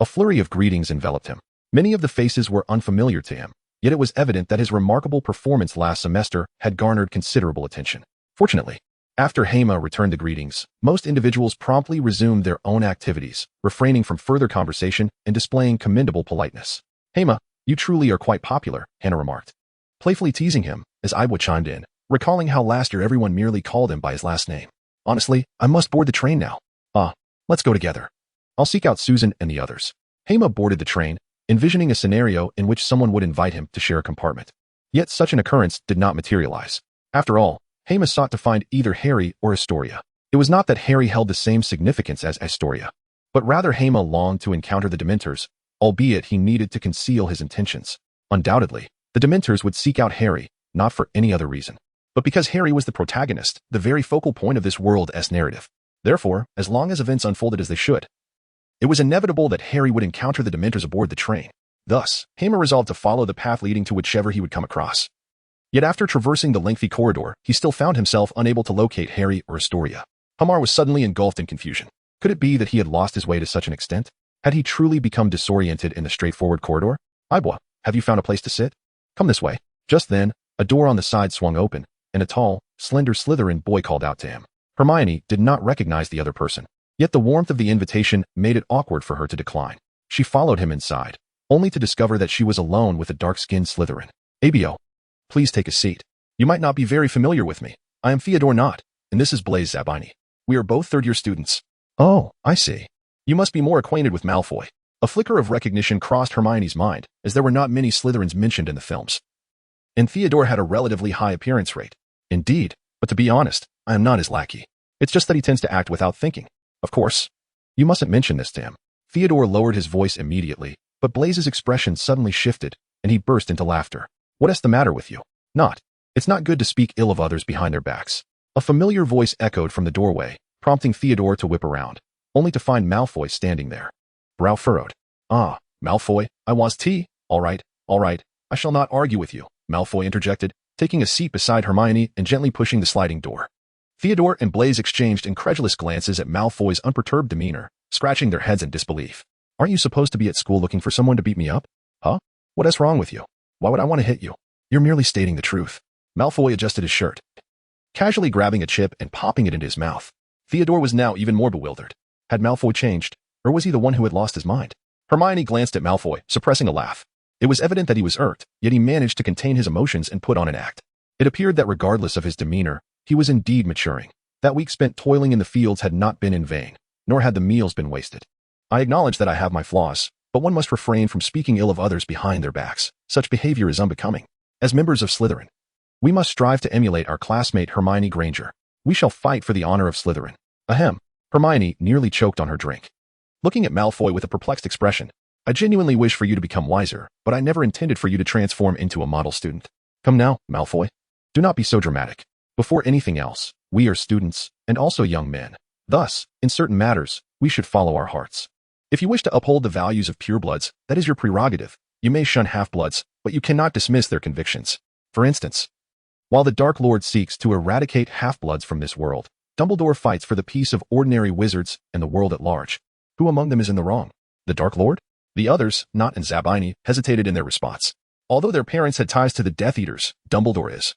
A: a flurry of greetings enveloped him. Many of the faces were unfamiliar to him, yet it was evident that his remarkable performance last semester had garnered considerable attention. Fortunately, after Hema returned the greetings, most individuals promptly resumed their own activities, refraining from further conversation and displaying commendable politeness. "Hema, you truly are quite popular," Hannah remarked, playfully teasing him as Ibwa chimed in, recalling how last year everyone merely called him by his last name. "Honestly, I must board the train now." Let's go together. I'll seek out Susan and the others." Hema boarded the train, envisioning a scenario in which someone would invite him to share a compartment. Yet such an occurrence did not materialize. After all, Hema sought to find either Harry or Astoria. It was not that Harry held the same significance as Astoria, but rather Hema longed to encounter the Dementors, albeit he needed to conceal his intentions. Undoubtedly, the Dementors would seek out Harry, not for any other reason, but because Harry was the protagonist, the very focal point of this world's narrative. Therefore, as long as events unfolded as they should, it was inevitable that Harry would encounter the Dementors aboard the train. Thus, Hema resolved to follow the path leading to whichever he would come across. Yet after traversing the lengthy corridor, he still found himself unable to locate Harry or Astoria. Hema was suddenly engulfed in confusion. Could it be that he had lost his way to such an extent? Had he truly become disoriented in the straightforward corridor? "Ibwa, have you found a place to sit? Come this way." Just then, a door on the side swung open, and a tall, slender Slytherin boy called out to him. Hermione did not recognize the other person, yet the warmth of the invitation made it awkward for her to decline. She followed him inside, only to discover that she was alone with a dark-skinned Slytherin. "Abo, please take a seat. You might not be very familiar with me. I am Theodore Knott, and this is Blaise Zabini. We are both third-year students." "Oh, I see. You must be more acquainted with Malfoy." A flicker of recognition crossed Hermione's mind, as there were not many Slytherins mentioned in the films, and Theodore had a relatively high appearance rate. "Indeed, but to be honest, I am not his lackey. It's just that he tends to act without thinking. Of course, you mustn't mention this to him." Theodore lowered his voice immediately, but Blaise's expression suddenly shifted, and he burst into laughter. "What is the matter with you? Not. It's not good to speak ill of others behind their backs." A familiar voice echoed from the doorway, prompting Theodore to whip around, only to find Malfoy standing there, brow furrowed. "Ah, Malfoy, I was all right, I shall not argue with you," Malfoy interjected, taking a seat beside Hermione and gently pushing the sliding door. Theodore and Blaise exchanged incredulous glances at Malfoy's unperturbed demeanor, scratching their heads in disbelief. "Aren't you supposed to be at school looking for someone to beat me up? Huh? What is wrong with you? Why would I want to hit you? You're merely stating the truth." Malfoy adjusted his shirt, casually grabbing a chip and popping it into his mouth. Theodore was now even more bewildered. Had Malfoy changed, or was he the one who had lost his mind? Hermione glanced at Malfoy, suppressing a laugh. It was evident that he was irked, yet he managed to contain his emotions and put on an act. It appeared that regardless of his demeanor, he was indeed maturing. That week spent toiling in the fields had not been in vain, nor had the meals been wasted. "I acknowledge that I have my flaws, but one must refrain from speaking ill of others behind their backs. Such behavior is unbecoming. As members of Slytherin, we must strive to emulate our classmate Hermione Granger. We shall fight for the honor of Slytherin." Ahem. Hermione nearly choked on her drink, looking at Malfoy with a perplexed expression. "I genuinely wish for you to become wiser, but I never intended for you to transform into a model student." "Come now, Malfoy. Do not be so dramatic. Before anything else, we are students, and also young men. Thus, in certain matters, we should follow our hearts. If you wish to uphold the values of purebloods, that is your prerogative. You may shun half-bloods, but you cannot dismiss their convictions. For instance, While the Dark Lord seeks to eradicate half-bloods from this world, Dumbledore fights for the peace of ordinary wizards and the world at large. Who among them is in the wrong? The Dark Lord? The others, not and Zabini, hesitated in their response. Although their parents had ties to the Death Eaters, Dumbledore is,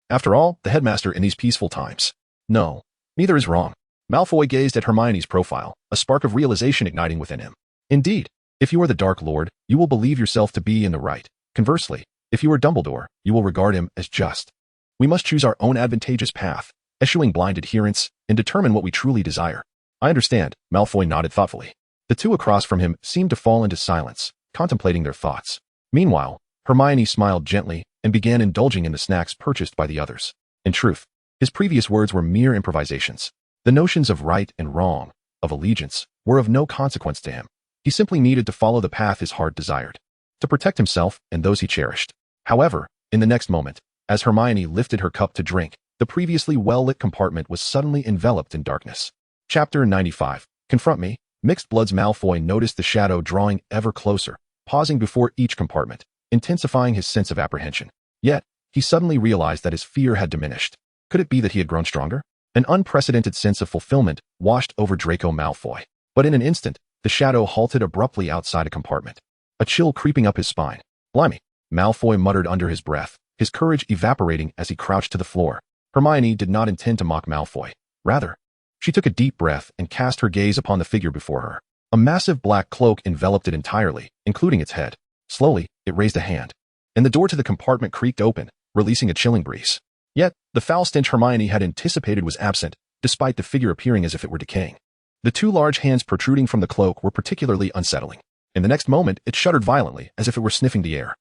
A: after all, the headmaster in these peaceful times. No, neither is wrong. Malfoy gazed at Hermione's profile, a spark of realization igniting within him. Indeed, if you are the Dark Lord, you will believe yourself to be in the right. Conversely, if you are Dumbledore, you will regard him as just. We must choose our own advantageous path, eschewing blind adherence, and determine what we truly desire. I understand, Malfoy nodded thoughtfully. The two across from him seemed to fall into silence, contemplating their thoughts. Meanwhile, Hermione smiled gently and began indulging in the snacks purchased by the others. In truth, his previous words were mere improvisations. The notions of right and wrong, of allegiance, were of no consequence to him. He simply needed to follow the path his heart desired, to protect himself and those he cherished. However, in the next moment, as Hermione lifted her cup to drink, the previously well-lit compartment was suddenly enveloped in darkness. Chapter 95. Confront Me. Mixed Bloods. Malfoy noticed the shadow drawing ever closer, pausing before each compartment, intensifying his sense of apprehension. Yet, he suddenly realized that his fear had diminished. Could it be that he had grown stronger? An unprecedented sense of fulfillment washed over Draco Malfoy. But in an instant, the shadow halted abruptly outside a compartment, a chill creeping up his spine. Blimey, Malfoy muttered under his breath, his courage evaporating as he crouched to the floor. Hermione did not intend to mock Malfoy. Rather, she took a deep breath and cast her gaze upon the figure before her. A massive black cloak enveloped it entirely, including its head. Slowly, it raised a hand, and the door to the compartment creaked open, releasing a chilling breeze. Yet, the foul stench Hermione had anticipated was absent, despite the figure appearing as if it were decaying. The two large hands protruding from the cloak were particularly unsettling. In the next moment, it shuddered violently, as if it were sniffing the air.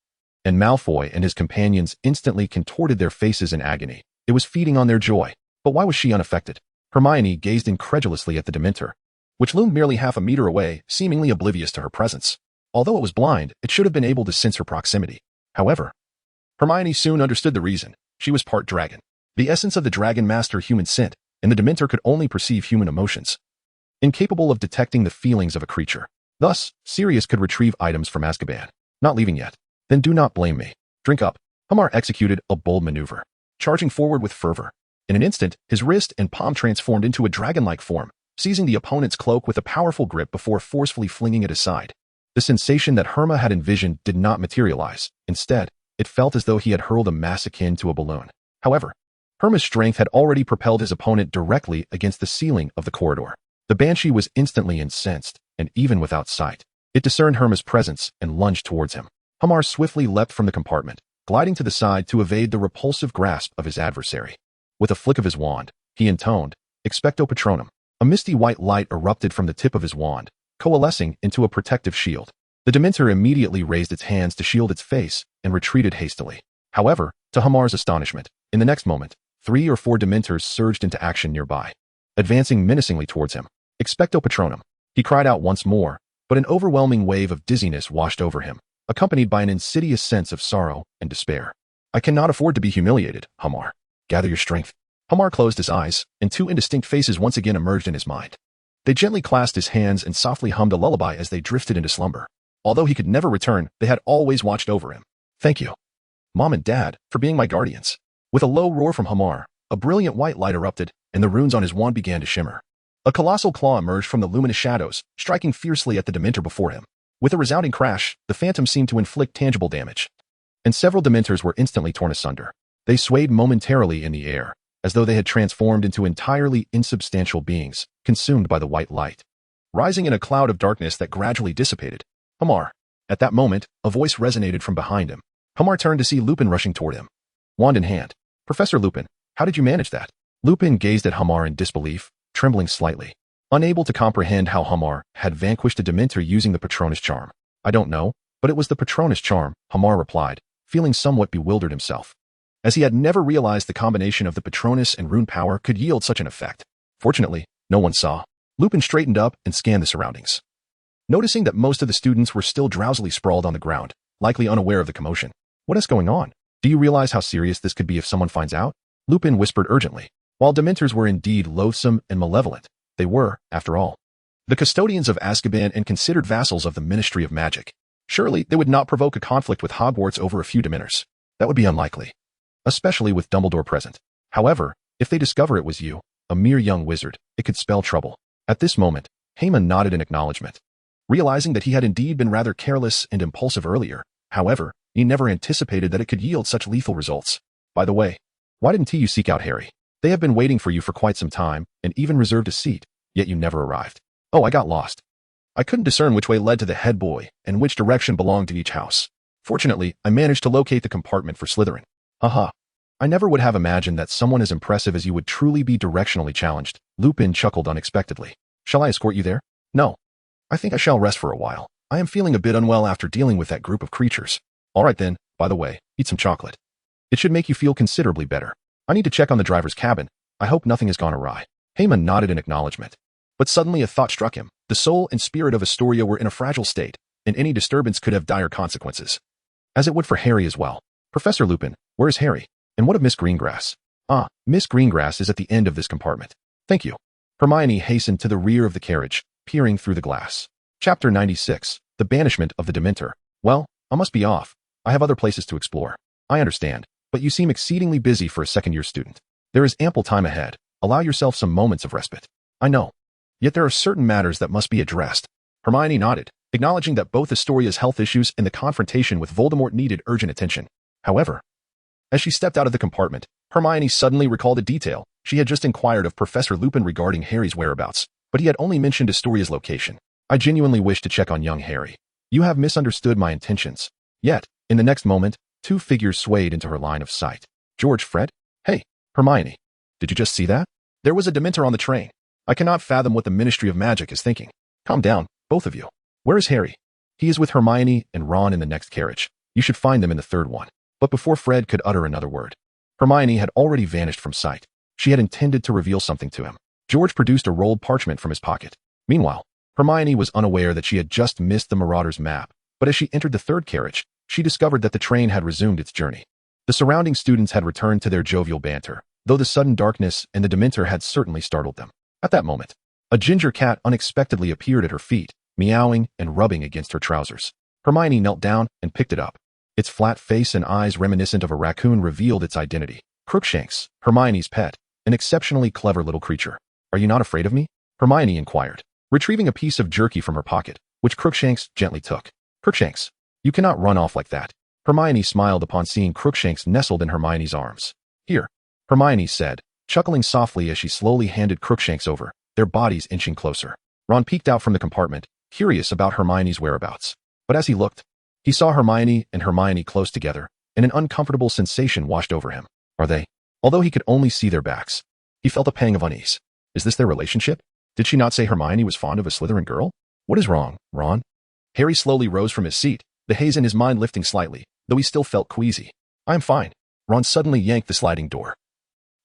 A: And Malfoy and his companions instantly contorted their faces in agony. It was feeding on their joy. But why was she unaffected? Hermione gazed incredulously at the Dementor, which loomed merely half a meter away, seemingly oblivious to her presence. Although it was blind, it should have been able to sense her proximity. However, Hermione soon understood the reason. She was part dragon. The essence of the dragon master human scent, and the Dementor could only perceive human emotions, incapable of detecting the feelings of a creature. Thus, Sirius could retrieve items from Azkaban. Not leaving yet. Then do not blame me. Drink up. Hema executed a bold maneuver, charging forward with fervor. In an instant, his wrist and palm transformed into a dragon-like form, seizing the opponent's cloak with a powerful grip before forcefully flinging it aside. The sensation that Hema had envisioned did not materialize. Instead, it felt as though he had hurled a mass akin to a balloon. However, Hema's strength had already propelled his opponent directly against the ceiling of the corridor. The Banshee was instantly incensed, and even without sight, it discerned Hema's presence and lunged towards him. Hema swiftly leapt from the compartment, gliding to the side to evade the repulsive grasp of his adversary. With a flick of his wand, he intoned, Expecto Patronum. A misty white light erupted from the tip of his wand, coalescing into a protective shield. The Dementor immediately raised its hands to shield its face and retreated hastily. However, to Hema's astonishment, in the next moment, 3 or 4 Dementors surged into action nearby, advancing menacingly towards him. Expecto Patronum. He cried out once more, but an overwhelming wave of dizziness washed over him, accompanied by an insidious sense of sorrow and despair. I cannot afford to be humiliated, Hema. Gather your strength. Hema closed his eyes, and 2 indistinct faces once again emerged in his mind. They gently clasped his hands and softly hummed a lullaby as they drifted into slumber. Although he could never return, they had always watched over him. Thank you, Mom and Dad, for being my guardians. With a low roar from Hema, a brilliant white light erupted, and the runes on his wand began to shimmer. A colossal claw emerged from the luminous shadows, striking fiercely at the Dementor before him. With a resounding crash, the phantom seemed to inflict tangible damage, and several Dementors were instantly torn asunder. They swayed momentarily in the air, as though they had transformed into entirely insubstantial beings, consumed by the white light, rising in a cloud of darkness that gradually dissipated. Hema. At that moment, a voice resonated from behind him. Hema turned to see Lupin rushing toward him, wand in hand. Professor Lupin, how did you manage that? Lupin gazed at Hema in disbelief, trembling slightly, unable to comprehend how Hema had vanquished a Dementor using the Patronus charm. I don't know, but it was the Patronus charm, Hema replied, feeling somewhat bewildered himself, as he had never realized the combination of the Patronus and rune power could yield such an effect. Fortunately, no one saw. Lupin straightened up and scanned the surroundings, noticing that most of the students were still drowsily sprawled on the ground, likely unaware of the commotion. What is going on? Do you realize how serious this could be if someone finds out? Lupin whispered urgently. While Dementors were indeed loathsome and malevolent, they were, after all, the custodians of Azkaban and considered vassals of the Ministry of Magic. Surely, they would not provoke a conflict with Hogwarts over a few Dementors. That would be unlikely. especially with Dumbledore present. However, if they discover it was you, a mere young wizard, it could spell trouble. At this moment, Hema nodded in acknowledgement. Realizing that he had indeed been rather careless and impulsive earlier, however, he never anticipated that it could yield such lethal results. By the way, why didn't you seek out Harry? They have been waiting for you for quite some time, and even reserved a seat, yet you never arrived. Oh, I got lost. I couldn't discern which way led to the head boy, and which direction belonged to each house. Fortunately, I managed to locate the compartment for Slytherin. Haha. I never would have imagined that someone as impressive as you would truly be directionally challenged. Lupin chuckled unexpectedly. Shall I escort you there? No. I think I shall rest for a while. I am feeling a bit unwell after dealing with that group of creatures. All right then, by the way, eat some chocolate. It should make you feel considerably better. I need to check on the driver's cabin. I hope nothing has gone awry. Hema nodded in acknowledgement. But suddenly a thought struck him. The soul and spirit of Astoria were in a fragile state, and any disturbance could have dire consequences. As it would for Harry as well. Professor Lupin, where is Harry? And what of Miss Greengrass? Ah, Miss Greengrass is at the end of this compartment. Thank you. Hermione hastened to the rear of the carriage, peering through the glass. Chapter 96, The Banishment of the Dementor. Well, I must be off. I have other places to explore. I understand, but you seem exceedingly busy for a second-year student. There is ample time ahead. Allow yourself some moments of respite. I know. Yet there are certain matters that must be addressed. Hermione nodded, acknowledging that both Astoria's health issues and the confrontation with Voldemort needed urgent attention. However, as she stepped out of the compartment, Hermione suddenly recalled a detail. She had just inquired of Professor Lupin regarding Harry's whereabouts, but he had only mentioned Astoria's location. I genuinely wish to check on young Harry. You have misunderstood my intentions. Yet, in the next moment, two figures swayed into her line of sight. George Fred? Hey, Hermione. Did you just see that? There was a Dementor on the train. I cannot fathom what the Ministry of Magic is thinking. Calm down, both of you. Where is Harry? He is with Hermione and Ron in the next carriage. You should find them in the third one. But before Fred could utter another word, Hermione had already vanished from sight. She had intended to reveal something to him. George produced a rolled parchment from his pocket. Meanwhile, Hermione was unaware that she had just missed the Marauder's map, but as she entered the third carriage, she discovered that the train had resumed its journey. The surrounding students had returned to their jovial banter, though the sudden darkness and the Dementor had certainly startled them. At that moment, a ginger cat unexpectedly appeared at her feet, meowing and rubbing against her trousers. Hermione knelt down and picked it up. Its flat face and eyes reminiscent of a raccoon revealed its identity. Crookshanks, Hermione's pet, an exceptionally clever little creature. Are you not afraid of me? Hermione inquired, retrieving a piece of jerky from her pocket, which Crookshanks gently took. Crookshanks, you cannot run off like that. Hermione smiled upon seeing Crookshanks nestled in Hermione's arms. Here, Hermione said, chuckling softly as she slowly handed Crookshanks over, their bodies inching closer. Ron peeked out from the compartment, curious about Hermione's whereabouts. But as he looked, he saw Hermione and Hermione close together, and an uncomfortable sensation washed over him. Are they? Although he could only see their backs, he felt a pang of unease. Is this their relationship? Did she not say Hermione was fond of a Slytherin girl? What is wrong, Ron? Harry slowly rose from his seat, the haze in his mind lifting slightly, though he still felt queasy. I am fine. Ron suddenly yanked the sliding door,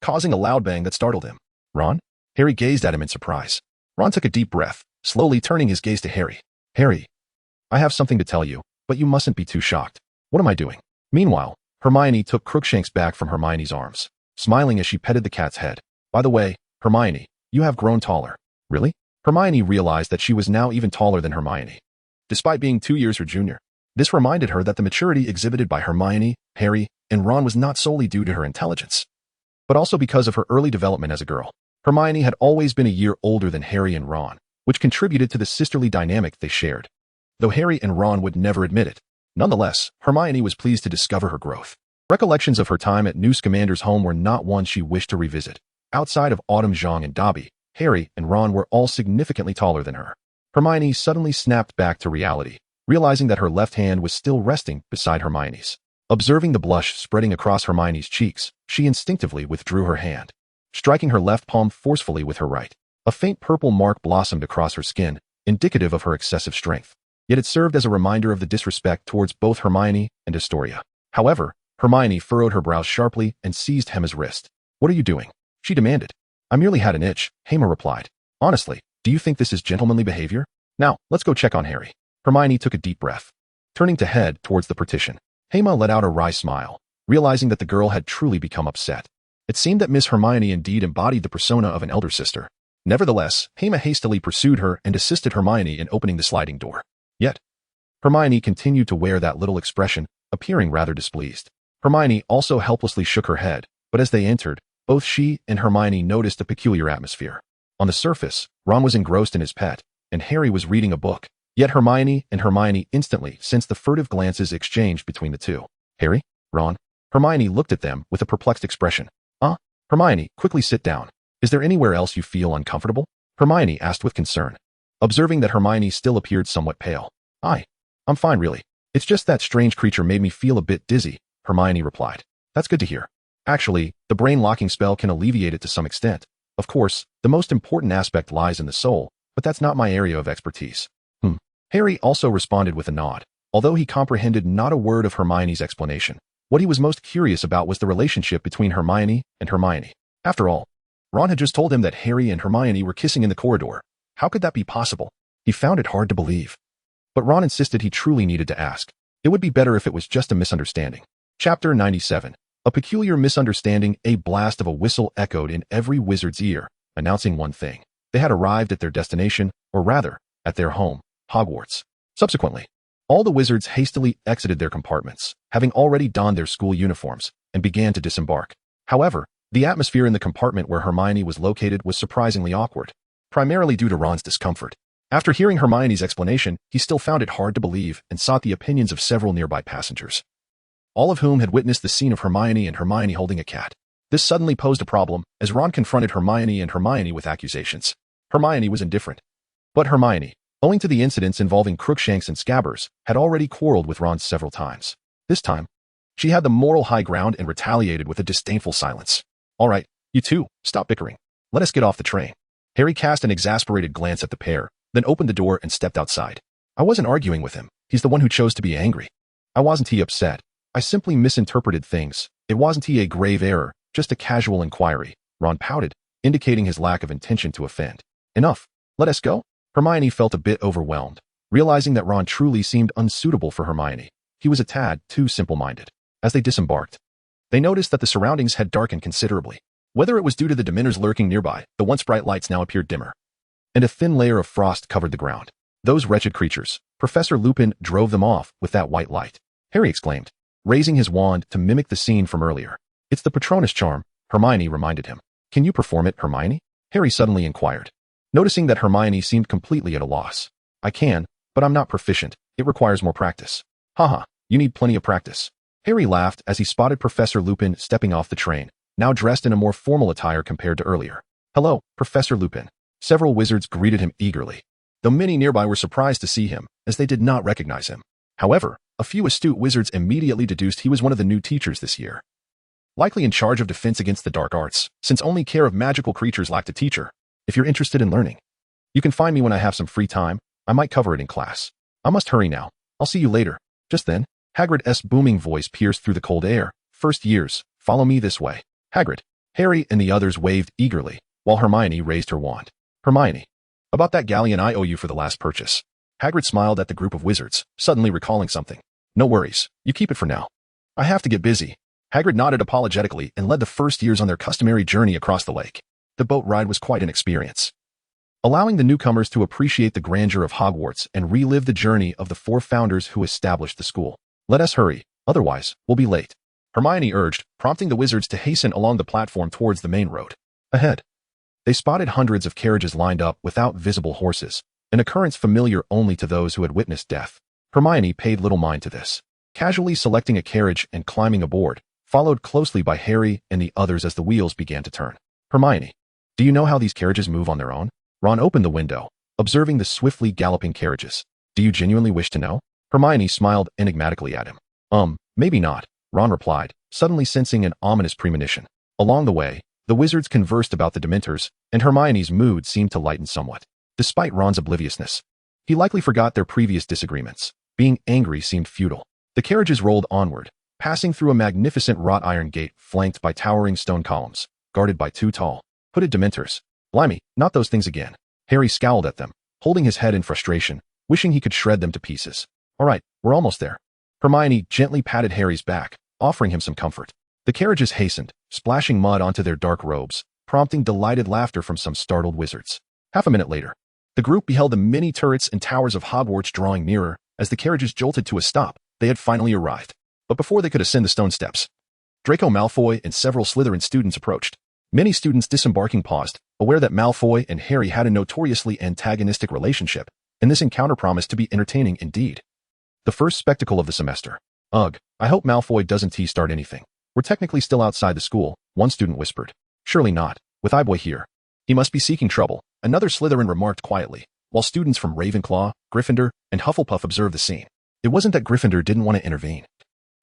A: causing a loud bang that startled him. Ron? Harry gazed at him in surprise. Ron took a deep breath, slowly turning his gaze to Harry. Harry, I have something to tell you, but you mustn't be too shocked. What am I doing? Meanwhile, Hermione took Crookshanks back from Hermione's arms, smiling as she petted the cat's head. By the way, Hermione, you have grown taller. Really? Hermione realized that she was now even taller than Hermione. Despite being 2 years her junior, this reminded her that the maturity exhibited by Hermione, Harry, and Ron was not solely due to her intelligence, but also because of her early development as a girl. Hermione had always been a year older than Harry and Ron, which contributed to the sisterly dynamic they shared. Though Harry and Ron would never admit it, nonetheless, Hermione was pleased to discover her growth. Recollections of her time at New Scamander's home were not ones she wished to revisit. Outside of Autumn, Zhang, and Dobby, Harry and Ron were all significantly taller than her. Hermione suddenly snapped back to reality, realizing that her left hand was still resting beside Hermione's. Observing the blush spreading across Hermione's cheeks, she instinctively withdrew her hand, striking her left palm forcefully with her right. A faint purple mark blossomed across her skin, indicative of her excessive strength. Yet it served as a reminder of the disrespect towards both Hermione and Astoria. However, Hermione furrowed her brows sharply and seized Hema's wrist. What are you doing? She demanded. I merely had an itch, Hema replied. Honestly, do you think this is gentlemanly behavior? Now, let's go check on Harry. Hermione took a deep breath, turning to head towards the partition. Hema let out a wry smile, realizing that the girl had truly become upset. It seemed that Miss Hermione indeed embodied the persona of an elder sister. Nevertheless, Hema hastily pursued her and assisted Hermione in opening the sliding door. Yet, Hermione continued to wear that little expression, appearing rather displeased. Hermione also helplessly shook her head, but as they entered, both she and Hermione noticed a peculiar atmosphere. On the surface, Ron was engrossed in his pet, and Harry was reading a book. Yet Hermione instantly sensed the furtive glances exchanged between the two. Harry? Ron? Hermione looked at them with a perplexed expression. Hermione, quickly sit down. Is there anywhere else you feel uncomfortable? Hermione asked with concern, observing that Hermione still appeared somewhat pale. I'm fine really. It's just that strange creature made me feel a bit dizzy, Hermione replied. That's good to hear. Actually, the brain-locking spell can alleviate it to some extent. Of course, the most important aspect lies in the soul, but that's not my area of expertise. Harry also responded with a nod, although he comprehended not a word of Hermione's explanation. What he was most curious about was the relationship between Hermione and Hermione. After all, Ron had just told him that Harry and Hermione were kissing in the corridor. How could that be possible? He found it hard to believe. But Ron insisted he truly needed to ask. It would be better if it was just a misunderstanding. Chapter 97. A peculiar misunderstanding. A blast of a whistle echoed in every wizard's ear, announcing one thing. They had arrived at their destination, or rather, at their home, Hogwarts. Subsequently, all the wizards hastily exited their compartments, having already donned their school uniforms, and began to disembark. However, the atmosphere in the compartment where Hermione was located was surprisingly awkward, primarily due to Ron's discomfort. After hearing Hermione's explanation, he still found it hard to believe and sought the opinions of several nearby passengers, all of whom had witnessed the scene of Hermione holding a cat. This suddenly posed a problem, as Ron confronted Hermione with accusations. Hermione was indifferent. But Hermione, owing to the incidents involving Crookshanks and Scabbers, had already quarreled with Ron several times. This time, she had the moral high ground and retaliated with a disdainful silence. All right, you two, stop bickering. Let us get off the train. Harry cast an exasperated glance at the pair, then opened the door and stepped outside. I wasn't arguing with him. He's the one who chose to be angry. I wasn't he upset. I simply misinterpreted things. It wasn't he a grave error, just a casual inquiry. Ron pouted, indicating his lack of intention to offend. Enough. Let us go. Hermione felt a bit overwhelmed, realizing that Ron truly seemed unsuitable for Hermione. He was a tad too simple-minded. As they disembarked, they noticed that the surroundings had darkened considerably. Whether it was due to the Dementors lurking nearby, the once bright lights now appeared dimmer, and a thin layer of frost covered the ground. Those wretched creatures, Professor Lupin drove them off with that white light, Harry exclaimed, raising his wand to mimic the scene from earlier. It's the Patronus charm, Hermione reminded him. Can you perform it, Hermione? Harry suddenly inquired, noticing that Hermione seemed completely at a loss. I can, but I'm not proficient. It requires more practice. Haha, you need plenty of practice. Harry laughed as he spotted Professor Lupin stepping off the train, now dressed in a more formal attire compared to earlier. Hello, Professor Lupin. Several wizards greeted him eagerly, though many nearby were surprised to see him, as they did not recognize him. However, a few astute wizards immediately deduced he was one of the new teachers this year, likely in charge of defense against the dark arts, since only care of magical creatures lacked a teacher. If you're interested in learning, you can find me when I have some free time. I might cover it in class. I must hurry now. I'll see you later. Just then, Hagrid's booming voice pierced through the cold air. First years, follow me this way. Hagrid. Harry and the others waved eagerly, while Hermione raised her wand. Hermione. About that galleon I owe you for the last purchase. Hagrid smiled at the group of wizards, suddenly recalling something. No worries. You keep it for now. I have to get busy. Hagrid nodded apologetically and led the first years on their customary journey across the lake. The boat ride was quite an experience, allowing the newcomers to appreciate the grandeur of Hogwarts and relive the journey of the four founders who established the school. Let us hurry, otherwise we'll be late, Hermione urged, prompting the wizards to hasten along the platform towards the main road. Ahead, they spotted hundreds of carriages lined up without visible horses, an occurrence familiar only to those who had witnessed death. Hermione paid little mind to this, casually selecting a carriage and climbing aboard, followed closely by Harry and the others as the wheels began to turn. Hermione. Do you know how these carriages move on their own? Ron opened the window, observing the swiftly galloping carriages. Do you genuinely wish to know? Hermione smiled enigmatically at him. Maybe not, Ron replied, suddenly sensing an ominous premonition. Along the way, the wizards conversed about the Dementors, and Hermione's mood seemed to lighten somewhat. Despite Ron's obliviousness, he likely forgot their previous disagreements. Being angry seemed futile. The carriages rolled onward, passing through a magnificent wrought iron gate flanked by towering stone columns, guarded by two tall, hooded Dementors. Blimey, not those things again. Harry scowled at them, holding his head in frustration, wishing he could shred them to pieces. All right, we're almost there. Hermione gently patted Harry's back, offering him some comfort. The carriages hastened, splashing mud onto their dark robes, prompting delighted laughter from some startled wizards. Half a minute later, the group beheld the many turrets and towers of Hogwarts drawing nearer. As the carriages jolted to a stop, they had finally arrived. But before they could ascend the stone steps, Draco Malfoy and several Slytherin students approached. Many students disembarking paused, aware that Malfoy and Harry had a notoriously antagonistic relationship, and this encounter promised to be entertaining indeed. The first spectacle of the semester. Ugh, I hope Malfoy doesn't start anything. We're technically still outside the school, one student whispered. Surely not, with Eyeboy here. He must be seeking trouble, another Slytherin remarked quietly, while students from Ravenclaw, Gryffindor, and Hufflepuff observed the scene. It wasn't that Gryffindor didn't want to intervene.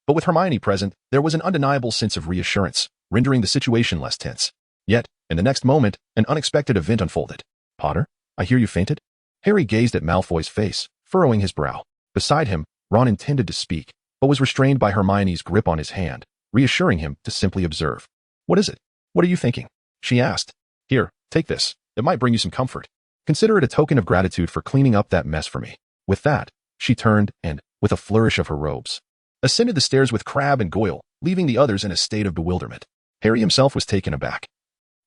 A: But with Hermione present, there was an undeniable sense of reassurance, rendering the situation less tense. Yet, in the next moment, an unexpected event unfolded. Potter, I hear you fainted? Harry gazed at Malfoy's face, furrowing his brow. Beside him, Ron intended to speak, but was restrained by Hermione's grip on his hand, reassuring him to simply observe. What is it? What are you thinking? She asked. Here, take this. It might bring you some comfort. Consider it a token of gratitude for cleaning up that mess for me. With that, she turned and, with a flourish of her robes, ascended the stairs with Crabbe and Goyle, leaving the others in a state of bewilderment. Harry himself was taken aback.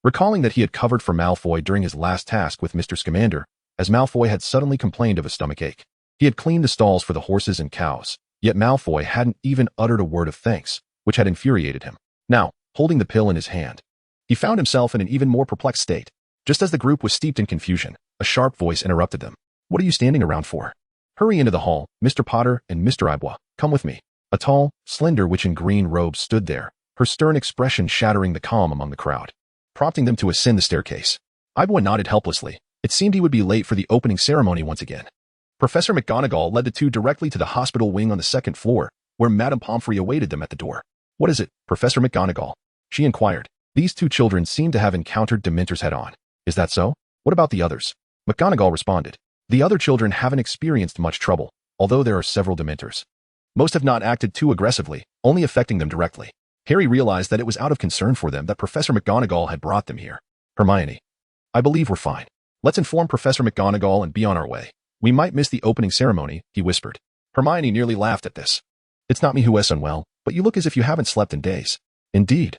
A: Recalling that he had covered for Malfoy during his last task with Mr. Scamander, as Malfoy had suddenly complained of a stomachache. He had cleaned the stalls for the horses and cows, yet Malfoy hadn't even uttered a word of thanks, which had infuriated him. Now, holding the pill in his hand, he found himself in an even more perplexed state. Just as the group was steeped in confusion, a sharp voice interrupted them. What are you standing around for? Hurry into the hall, Mr. Potter and Mr. Eyeboy, come with me. A tall, slender witch in green robes stood there, her stern expression shattering the calm among the crowd, prompting them to ascend the staircase. Eyeboy nodded helplessly. It seemed he would be late for the opening ceremony once again. Professor McGonagall led the two directly to the hospital wing on the second floor, where Madame Pomfrey awaited them at the door. What is it, Professor McGonagall? She inquired. These two children seemed to have encountered Dementors head-on. Is that so? What about the others? McGonagall responded. The other children haven't experienced much trouble, although there are several Dementors. Most have not acted too aggressively, only affecting them directly. Harry realized that it was out of concern for them that Professor McGonagall had brought them here. Hermione. I believe we're fine. Let's inform Professor McGonagall and be on our way. We might miss the opening ceremony, he whispered. Hermione nearly laughed at this. It's not me who is unwell, but you look as if you haven't slept in days. Indeed.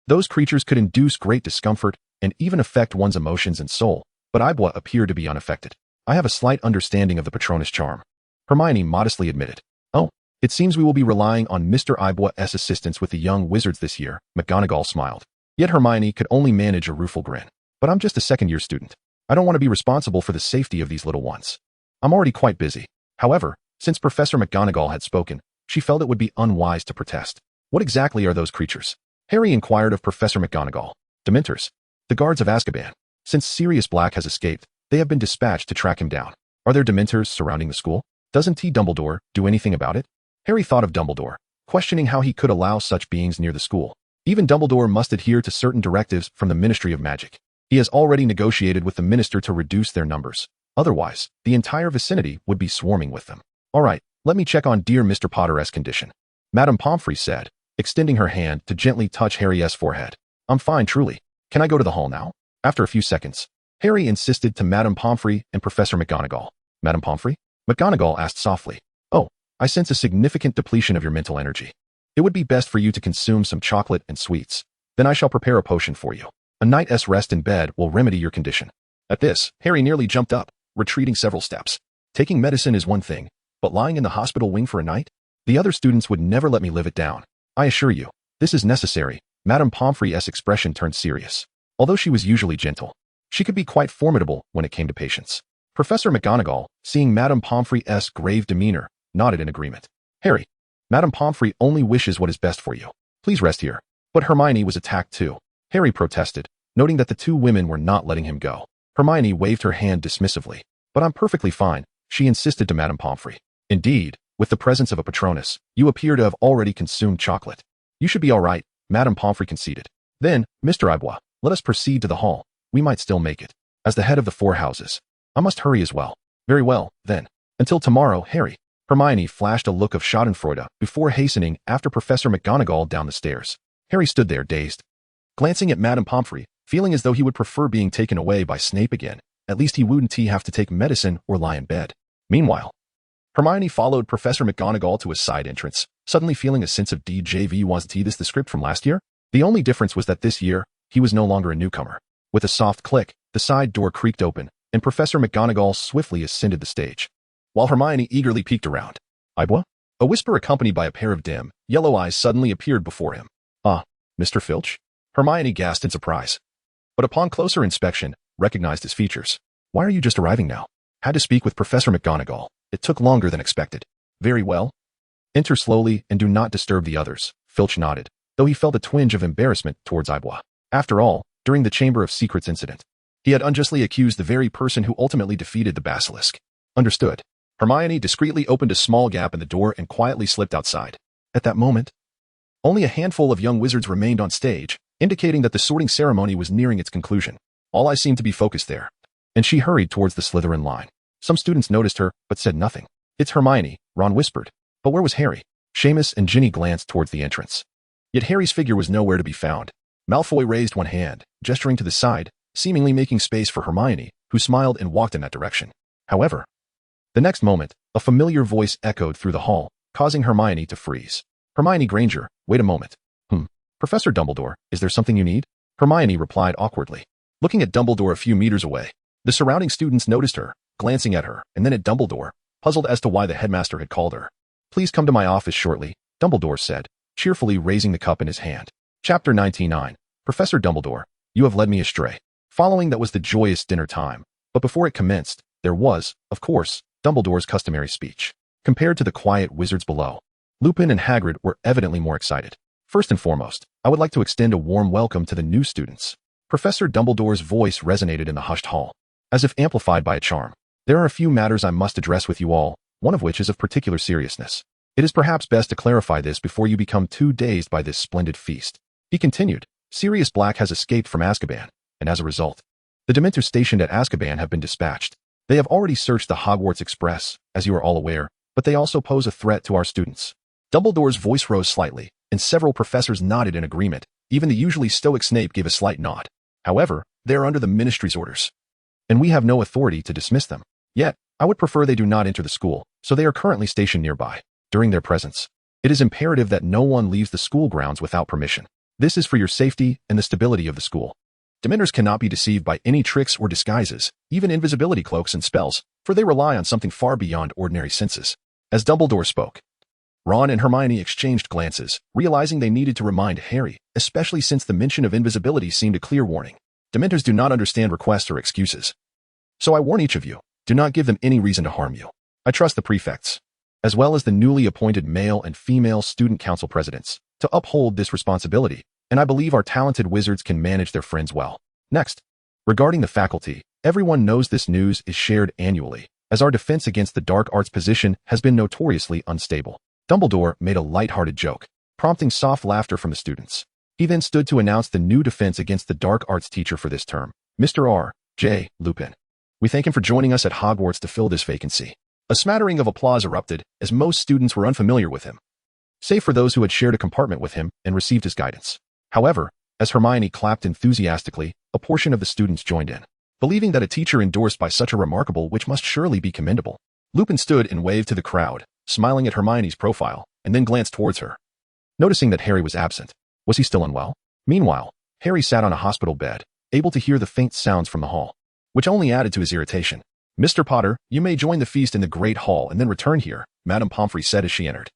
A: Those creatures could induce great discomfort and even affect one's emotions and soul, but Eyeboy appeared to be unaffected. I have a slight understanding of the Patronus charm, Hermione modestly admitted. Oh, it seems we will be relying on Mr. Eyeboy's assistance with the young wizards this year, McGonagall smiled. Yet Hermione could only manage a rueful grin. But I'm just a second-year student. I don't want to be responsible for the safety of these little ones. I'm already quite busy. However, since Professor McGonagall had spoken, she felt it would be unwise to protest. What exactly are those creatures? Harry inquired of Professor McGonagall. Dementors. The guards of Azkaban. Since Sirius Black has escaped, they have been dispatched to track him down. Are there Dementors surrounding the school? Doesn't Dumbledore do anything about it? Harry thought of Dumbledore, questioning how he could allow such beings near the school. Even Dumbledore must adhere to certain directives from the Ministry of Magic. He has already negotiated with the minister to reduce their numbers. Otherwise, the entire vicinity would be swarming with them. All right, let me check on dear Mr. Potter's condition, Madame Pomfrey said, extending her hand to gently touch Harry's forehead. I'm fine, truly. Can I go to the hall now? After a few seconds, Harry insisted to Madame Pomfrey and Professor McGonagall. Madame Pomfrey? McGonagall asked softly. Oh, I sense a significant depletion of your mental energy. It would be best for you to consume some chocolate and sweets. Then I shall prepare a potion for you. A night's rest in bed will remedy your condition. At this, Harry nearly jumped up, retreating several steps. Taking medicine is one thing, but lying in the hospital wing for a night? The other students would never let me live it down. I assure you, this is necessary. Madame Pomfrey's expression turned serious. Although she was usually gentle, she could be quite formidable when it came to patients. Professor McGonagall, seeing Madame Pomfrey's grave demeanor, nodded in agreement. Harry, Madame Pomfrey only wishes what is best for you. Please rest here. But Hermione was attacked too. Harry protested, noting that the two women were not letting him go. Hermione waved her hand dismissively. But I'm perfectly fine, she insisted to Madame Pomfrey. Indeed, with the presence of a Patronus, you appear to have already consumed chocolate. You should be all right, Madame Pomfrey conceded. Then, Mr. Eyeboy, let us proceed to the hall. We might still make it. As the head of the four houses, I must hurry as well. Very well, then. Until tomorrow, Harry. Hermione flashed a look of schadenfreude before hastening after Professor McGonagall down the stairs. Harry stood there dazed, glancing at Madame Pomfrey, feeling as though he would prefer being taken away by Snape again. At least he wouldn't have to take medicine or lie in bed. Meanwhile, Hermione followed Professor McGonagall to a side entrance, suddenly feeling a sense of DJV. Wasn't this the script from last year? The only difference was that this year, he was no longer a newcomer. With a soft click, the side door creaked open, and Professor McGonagall swiftly ascended the stage, while Hermione eagerly peeked around. Eyeboy? A whisper accompanied by a pair of dim, yellow eyes suddenly appeared before him. Ah, Mr. Filch? Hermione gasped in surprise. But upon closer inspection, recognized his features. Why are you just arriving now? Had to speak with Professor McGonagall. It took longer than expected. Very well. Enter slowly and do not disturb the others, Filch nodded, though he felt a twinge of embarrassment towards Ibois. After all, during the Chamber of Secrets incident, he had unjustly accused the very person who ultimately defeated the basilisk. Understood. Hermione discreetly opened a small gap in the door and quietly slipped outside. At that moment, only a handful of young wizards remained on stage, indicating that the sorting ceremony was nearing its conclusion. All eyes seemed to be focused there, and she hurried towards the Slytherin line. Some students noticed her, but said nothing. It's Hermione, Ron whispered. But where was Harry? Seamus and Ginny glanced towards the entrance. Yet Harry's figure was nowhere to be found. Malfoy raised one hand, gesturing to the side, seemingly making space for Hermione, who smiled and walked in that direction. However, the next moment, a familiar voice echoed through the hall, causing Hermione to freeze. Hermione Granger, wait a moment. Professor Dumbledore, is there something you need? Hermione replied awkwardly. Looking at Dumbledore a few meters away, the surrounding students noticed her, glancing at her, and then at Dumbledore, puzzled as to why the headmaster had called her. Please come to my office shortly, Dumbledore said, cheerfully raising the cup in his hand. Chapter 99. Professor Dumbledore, you have led me astray. Following that was the joyous dinner time, but before it commenced, there was, of course, Dumbledore's customary speech. Compared to the quiet wizards below, Lupin and Hagrid were evidently more excited. First and foremost, I would like to extend a warm welcome to the new students. Professor Dumbledore's voice resonated in the hushed hall, as if amplified by a charm. There are a few matters I must address with you all, one of which is of particular seriousness. It is perhaps best to clarify this before you become too dazed by this splendid feast. He continued, Sirius Black has escaped from Azkaban, and as a result, the Dementors stationed at Azkaban have been dispatched. They have already searched the Hogwarts Express, as you are all aware, but they also pose a threat to our students. Dumbledore's voice rose slightly, and several professors nodded in agreement. Even the usually stoic Snape gave a slight nod. However, they are under the Ministry's orders, and we have no authority to dismiss them. Yet, I would prefer they do not enter the school, so they are currently stationed nearby. During their presence, it is imperative that no one leaves the school grounds without permission. This is for your safety and the stability of the school. Dementors cannot be deceived by any tricks or disguises, even invisibility cloaks and spells, for they rely on something far beyond ordinary senses. As Dumbledore spoke, Ron and Hermione exchanged glances, realizing they needed to remind Harry, especially since the mention of invisibility seemed a clear warning. Dementors do not understand requests or excuses. So I warn each of you, do not give them any reason to harm you. I trust the prefects, as well as the newly appointed male and female student council presidents, to uphold this responsibility, and I believe our talented wizards can manage their friends well. Next, regarding the faculty, everyone knows this news is shared annually, as our defense against the dark arts position has been notoriously unstable. Dumbledore made a light-hearted joke, prompting soft laughter from the students. He then stood to announce the new defense against the dark arts teacher for this term, Mr. R. J. Lupin. We thank him for joining us at Hogwarts to fill this vacancy. A smattering of applause erupted, as most students were unfamiliar with him, save for those who had shared a compartment with him and received his guidance. However, as Hermione clapped enthusiastically, a portion of the students joined in, believing that a teacher endorsed by such a remarkable which must surely be commendable. Lupin stood and waved to the crowd, smiling at Hermione's profile, and then glanced towards her. Noticing that Harry was absent, was he still unwell? Meanwhile, Harry sat on a hospital bed, able to hear the faint sounds from the hall, which only added to his irritation. Mr. Potter, you may join the feast in the Great Hall and then return here, Madame Pomfrey said as she entered,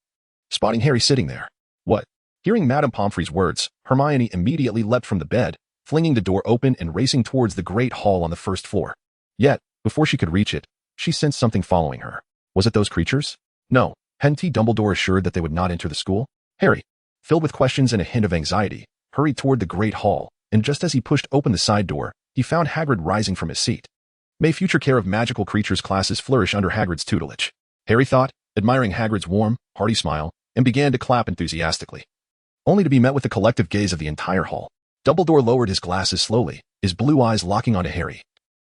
A: spotting Harry sitting there. What? Hearing Madame Pomfrey's words, Hermione immediately leapt from the bed, flinging the door open and racing towards the Great Hall on the first floor. Yet, before she could reach it, she sensed something following her. Was it those creatures? No, hadn't Dumbledore assured that they would not enter the school? Harry, filled with questions and a hint of anxiety, hurried toward the Great Hall, and just as he pushed open the side door, he found Hagrid rising from his seat. May future care of magical creatures classes flourish under Hagrid's tutelage, Harry thought, admiring Hagrid's warm, hearty smile, and began to clap enthusiastically, only to be met with the collective gaze of the entire hall. Dumbledore lowered his glasses slowly, his blue eyes locking onto Harry,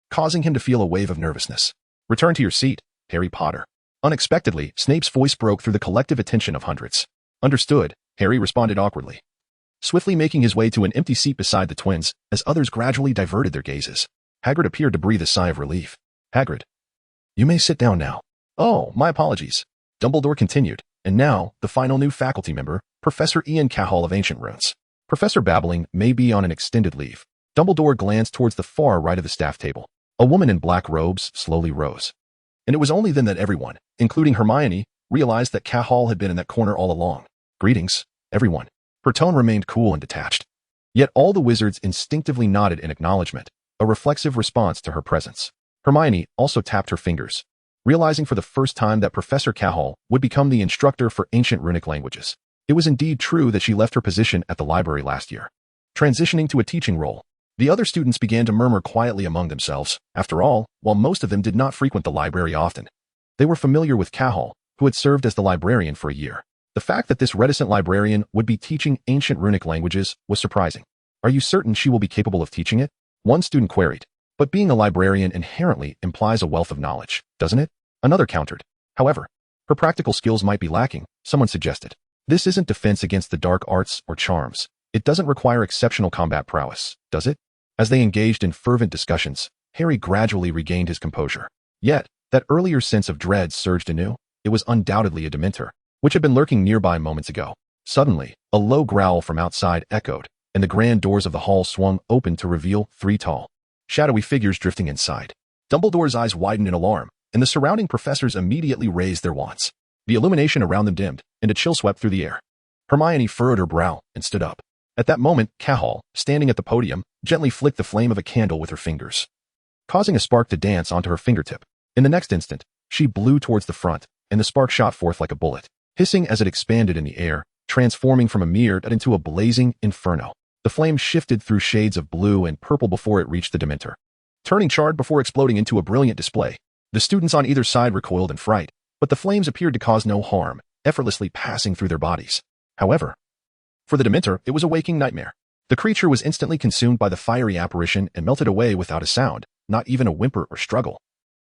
A: causing him to feel a wave of nervousness. Return to your seat, Harry Potter. Unexpectedly, Snape's voice broke through the collective attention of hundreds. Understood, Harry responded awkwardly, swiftly making his way to an empty seat beside the twins, as others gradually diverted their gazes. Hagrid appeared to breathe a sigh of relief. Hagrid, you may sit down now. Oh, my apologies. Dumbledore continued, and now, the final new faculty member, Professor Ian Cahill of Ancient Runes. Professor Babbling may be on an extended leave. Dumbledore glanced towards the far right of the staff table. A woman in black robes slowly rose. And it was only then that everyone, including Hermione, realized that Cahal had been in that corner all along. "Greetings, everyone." Her tone remained cool and detached. Yet all the wizards instinctively nodded in acknowledgement, a reflexive response to her presence. Hermione also tapped her fingers, realizing for the first time that Professor Cahal would become the instructor for ancient runic languages. It was indeed true that she left her position at the library last year, transitioning to a teaching role. The other students began to murmur quietly among themselves. After all, while most of them did not frequent the library often, they were familiar with Cahal, who had served as the librarian for a year. The fact that this reticent librarian would be teaching ancient runic languages was surprising. "Are you certain she will be capable of teaching it?" one student queried. "But being a librarian inherently implies a wealth of knowledge, doesn't it?" another countered. "However, her practical skills might be lacking," someone suggested. "This isn't defense against the dark arts or charms. It doesn't require exceptional combat prowess, does it?" As they engaged in fervent discussions, Harry gradually regained his composure. Yet, that earlier sense of dread surged anew. It was undoubtedly a Dementor, which had been lurking nearby moments ago. Suddenly, a low growl from outside echoed, and the grand doors of the hall swung open to reveal 3 tall, shadowy figures drifting inside. Dumbledore's eyes widened in alarm, and the surrounding professors immediately raised their wands. The illumination around them dimmed, and a chill swept through the air. Hermione furrowed her brow and stood up. At that moment, Cahal, standing at the podium, gently flicked the flame of a candle with her fingers, causing a spark to dance onto her fingertip. In the next instant, she blew towards the front, and the spark shot forth like a bullet, hissing as it expanded in the air, transforming from a mere dot into a blazing inferno. The flame shifted through shades of blue and purple before it reached the Dementor, turning charred before exploding into a brilliant display. The students on either side recoiled in fright, but the flames appeared to cause no harm, effortlessly passing through their bodies. However, for the Dementor, it was a waking nightmare. The creature was instantly consumed by the fiery apparition and melted away without a sound, not even a whimper or struggle,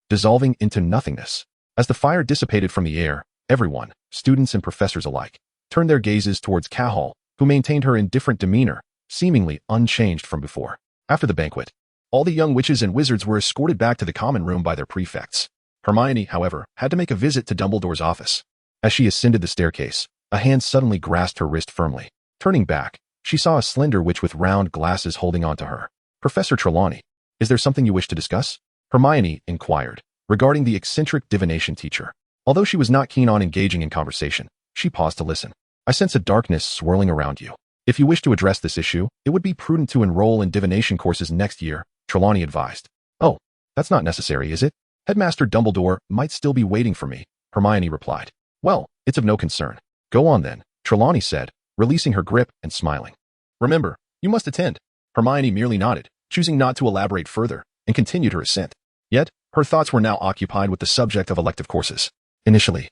A: dissolving into nothingness. As the fire dissipated from the air, everyone, students and professors alike, turned their gazes towards Cahal, who maintained her indifferent demeanor, seemingly unchanged from before. After the banquet, all the young witches and wizards were escorted back to the common room by their prefects. Hermione, however, had to make a visit to Dumbledore's office. As she ascended the staircase, a hand suddenly grasped her wrist firmly. Turning back, she saw a slender witch with round glasses holding on to her. "Professor Trelawney, is there something you wish to discuss?" Hermione inquired, regarding the eccentric divination teacher. Although she was not keen on engaging in conversation, she paused to listen. "I sense a darkness swirling around you. If you wish to address this issue, it would be prudent to enroll in divination courses next year," Trelawney advised. "Oh, that's not necessary, is it? Headmaster Dumbledore might still be waiting for me," Hermione replied. "Well, it's of no concern. Go on then," Trelawney said, releasing her grip and smiling. "Remember, you must attend." Hermione merely nodded, choosing not to elaborate further, and continued her ascent. Yet, her thoughts were now occupied with the subject of elective courses. Initially,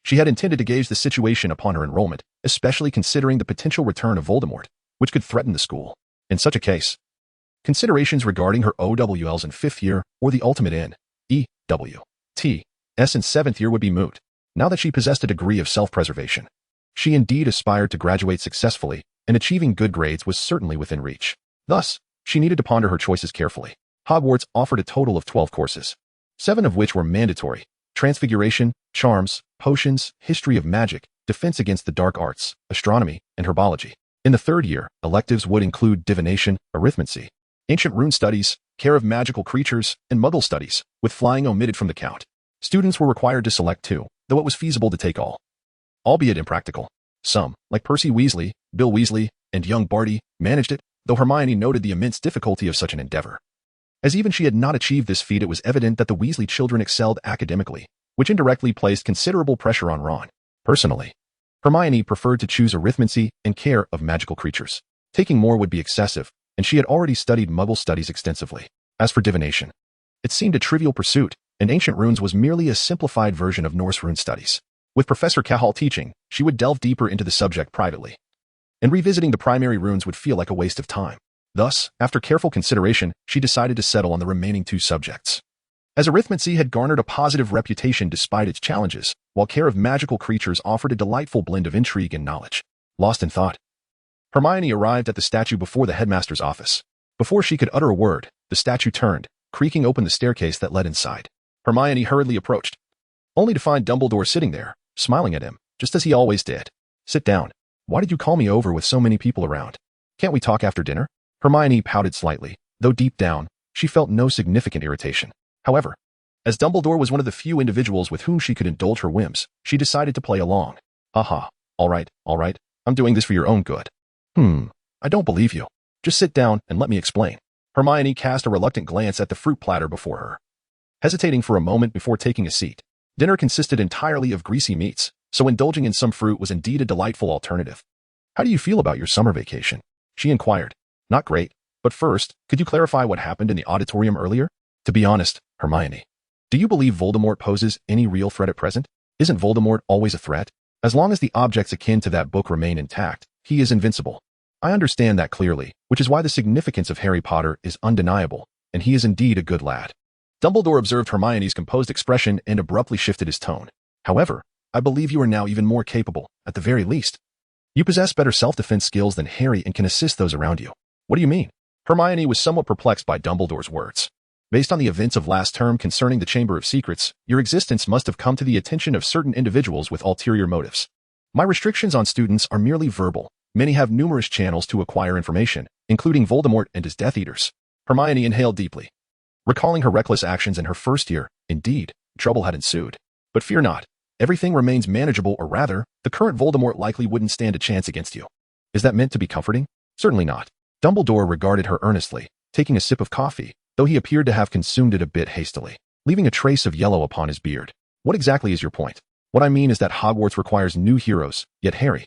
A: she had intended to gauge the situation upon her enrollment, especially considering the potential return of Voldemort, which could threaten the school. In such a case, considerations regarding her OWLs in 5th year or the ultimate EWTs in 7th year would be moot. Now that she possessed a degree of self-preservation, she indeed aspired to graduate successfully, and achieving good grades was certainly within reach. Thus, she needed to ponder her choices carefully. Hogwarts offered a total of 12 courses, 7 of which were mandatory: Transfiguration, Charms, Potions, History of Magic, Defense Against the Dark Arts, Astronomy, and Herbology. In the 3rd year, electives would include Divination, Arithmancy, Ancient Rune Studies, Care of Magical Creatures, and Muggle Studies, with flying omitted from the count. Students were required to select 2, though it was feasible to take all, albeit impractical. Some, like Percy Weasley, Bill Weasley, and young Barty, managed it, though Hermione noted the immense difficulty of such an endeavor. As even she had not achieved this feat, it was evident that the Weasley children excelled academically, which indirectly placed considerable pressure on Ron. Personally, Hermione preferred to choose Arithmancy and Care of Magical Creatures. Taking more would be excessive, and she had already studied Muggle studies extensively. As for Divination, it seemed a trivial pursuit, and Ancient Runes was merely a simplified version of Norse rune studies. With Professor Cahal teaching, she would delve deeper into the subject privately, and revisiting the primary runes would feel like a waste of time. Thus, after careful consideration, she decided to settle on the remaining 2 subjects. As Arithmancy had garnered a positive reputation despite its challenges, while Care of Magical Creatures offered a delightful blend of intrigue and knowledge. Lost in thought, Hermione arrived at the statue before the headmaster's office. Before she could utter a word, the statue turned, creaking open the staircase that led inside. Hermione hurriedly approached, only to find Dumbledore sitting there, smiling at him, just as he always did. "Sit down. Why did you call me over with so many people around? Can't we talk after dinner?" Hermione pouted slightly, though deep down, she felt no significant irritation. However, As Dumbledore was one of the few individuals with whom she could indulge her whims, she decided to play along. Haha, all right, I'm doing this for your own good. I don't believe you. Just sit down and let me explain. Hermione cast a reluctant glance at the fruit platter before her, hesitating for a moment before taking a seat. Dinner consisted entirely of greasy meats, so indulging in some fruit was indeed a delightful alternative. How do you feel about your summer vacation? She inquired. Not great, but first, could you clarify what happened in the auditorium earlier? To be honest, Hermione, do you believe Voldemort poses any real threat at present? Isn't Voldemort always a threat? As long as the objects akin to that book remain intact, he is invincible. I understand that clearly, which is why the significance of Harry Potter is undeniable, and he is indeed a good lad. Dumbledore observed Hermione's composed expression and abruptly shifted his tone. However, I believe you are now even more capable, at the very least. You possess better self-defense skills than Harry and can assist those around you. What do you mean? Hermione was somewhat perplexed by Dumbledore's words. Based on the events of last term concerning the Chamber of Secrets, your existence must have come to the attention of certain individuals with ulterior motives. My restrictions on students are merely verbal. Many have numerous channels to acquire information, including Voldemort and his Death Eaters. Hermione inhaled deeply. Recalling her reckless actions in her first year, indeed, trouble had ensued. But fear not. Everything remains manageable, or rather, the current Voldemort likely wouldn't stand a chance against you. Is that meant to be comforting? Certainly not. Dumbledore regarded her earnestly, taking a sip of coffee, though he appeared to have consumed it a bit hastily, leaving a trace of yellow upon his beard. What exactly is your point? What I mean is that Hogwarts requires new heroes, yet Harry,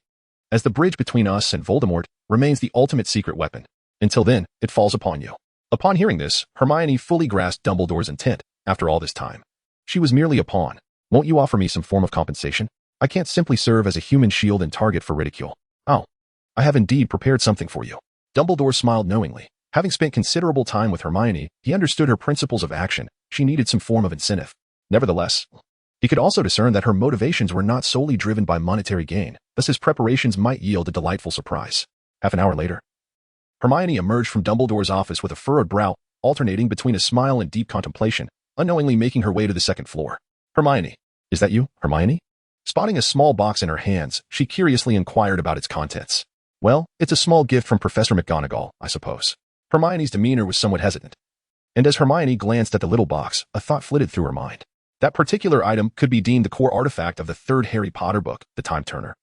A: as the bridge between us and Voldemort, remains the ultimate secret weapon. Until then, it falls upon you. Upon hearing this, Hermione fully grasped Dumbledore's intent. After all this time, she was merely a pawn. Won't you offer me some form of compensation? I can't simply serve as a human shield and target for ridicule. Oh, I have indeed prepared something for you. Dumbledore smiled knowingly. Having spent considerable time with Hermione, he understood her principles of action. She needed some form of incentive. Nevertheless, he could also discern that her motivations were not solely driven by monetary gain, thus his preparations might yield a delightful surprise. Half an hour later, Hermione emerged from Dumbledore's office with a furrowed brow, alternating between a smile and deep contemplation, unknowingly making her way to the second floor. Hermione, is that you, Hermione? Spotting a small box in her hands, she curiously inquired about its contents. Well, it's a small gift from Professor McGonagall, I suppose. Hermione's demeanor was somewhat hesitant. And as Hermione glanced at the little box, a thought flitted through her mind. That particular item could be deemed the core artifact of the third Harry Potter book, the Time Turner.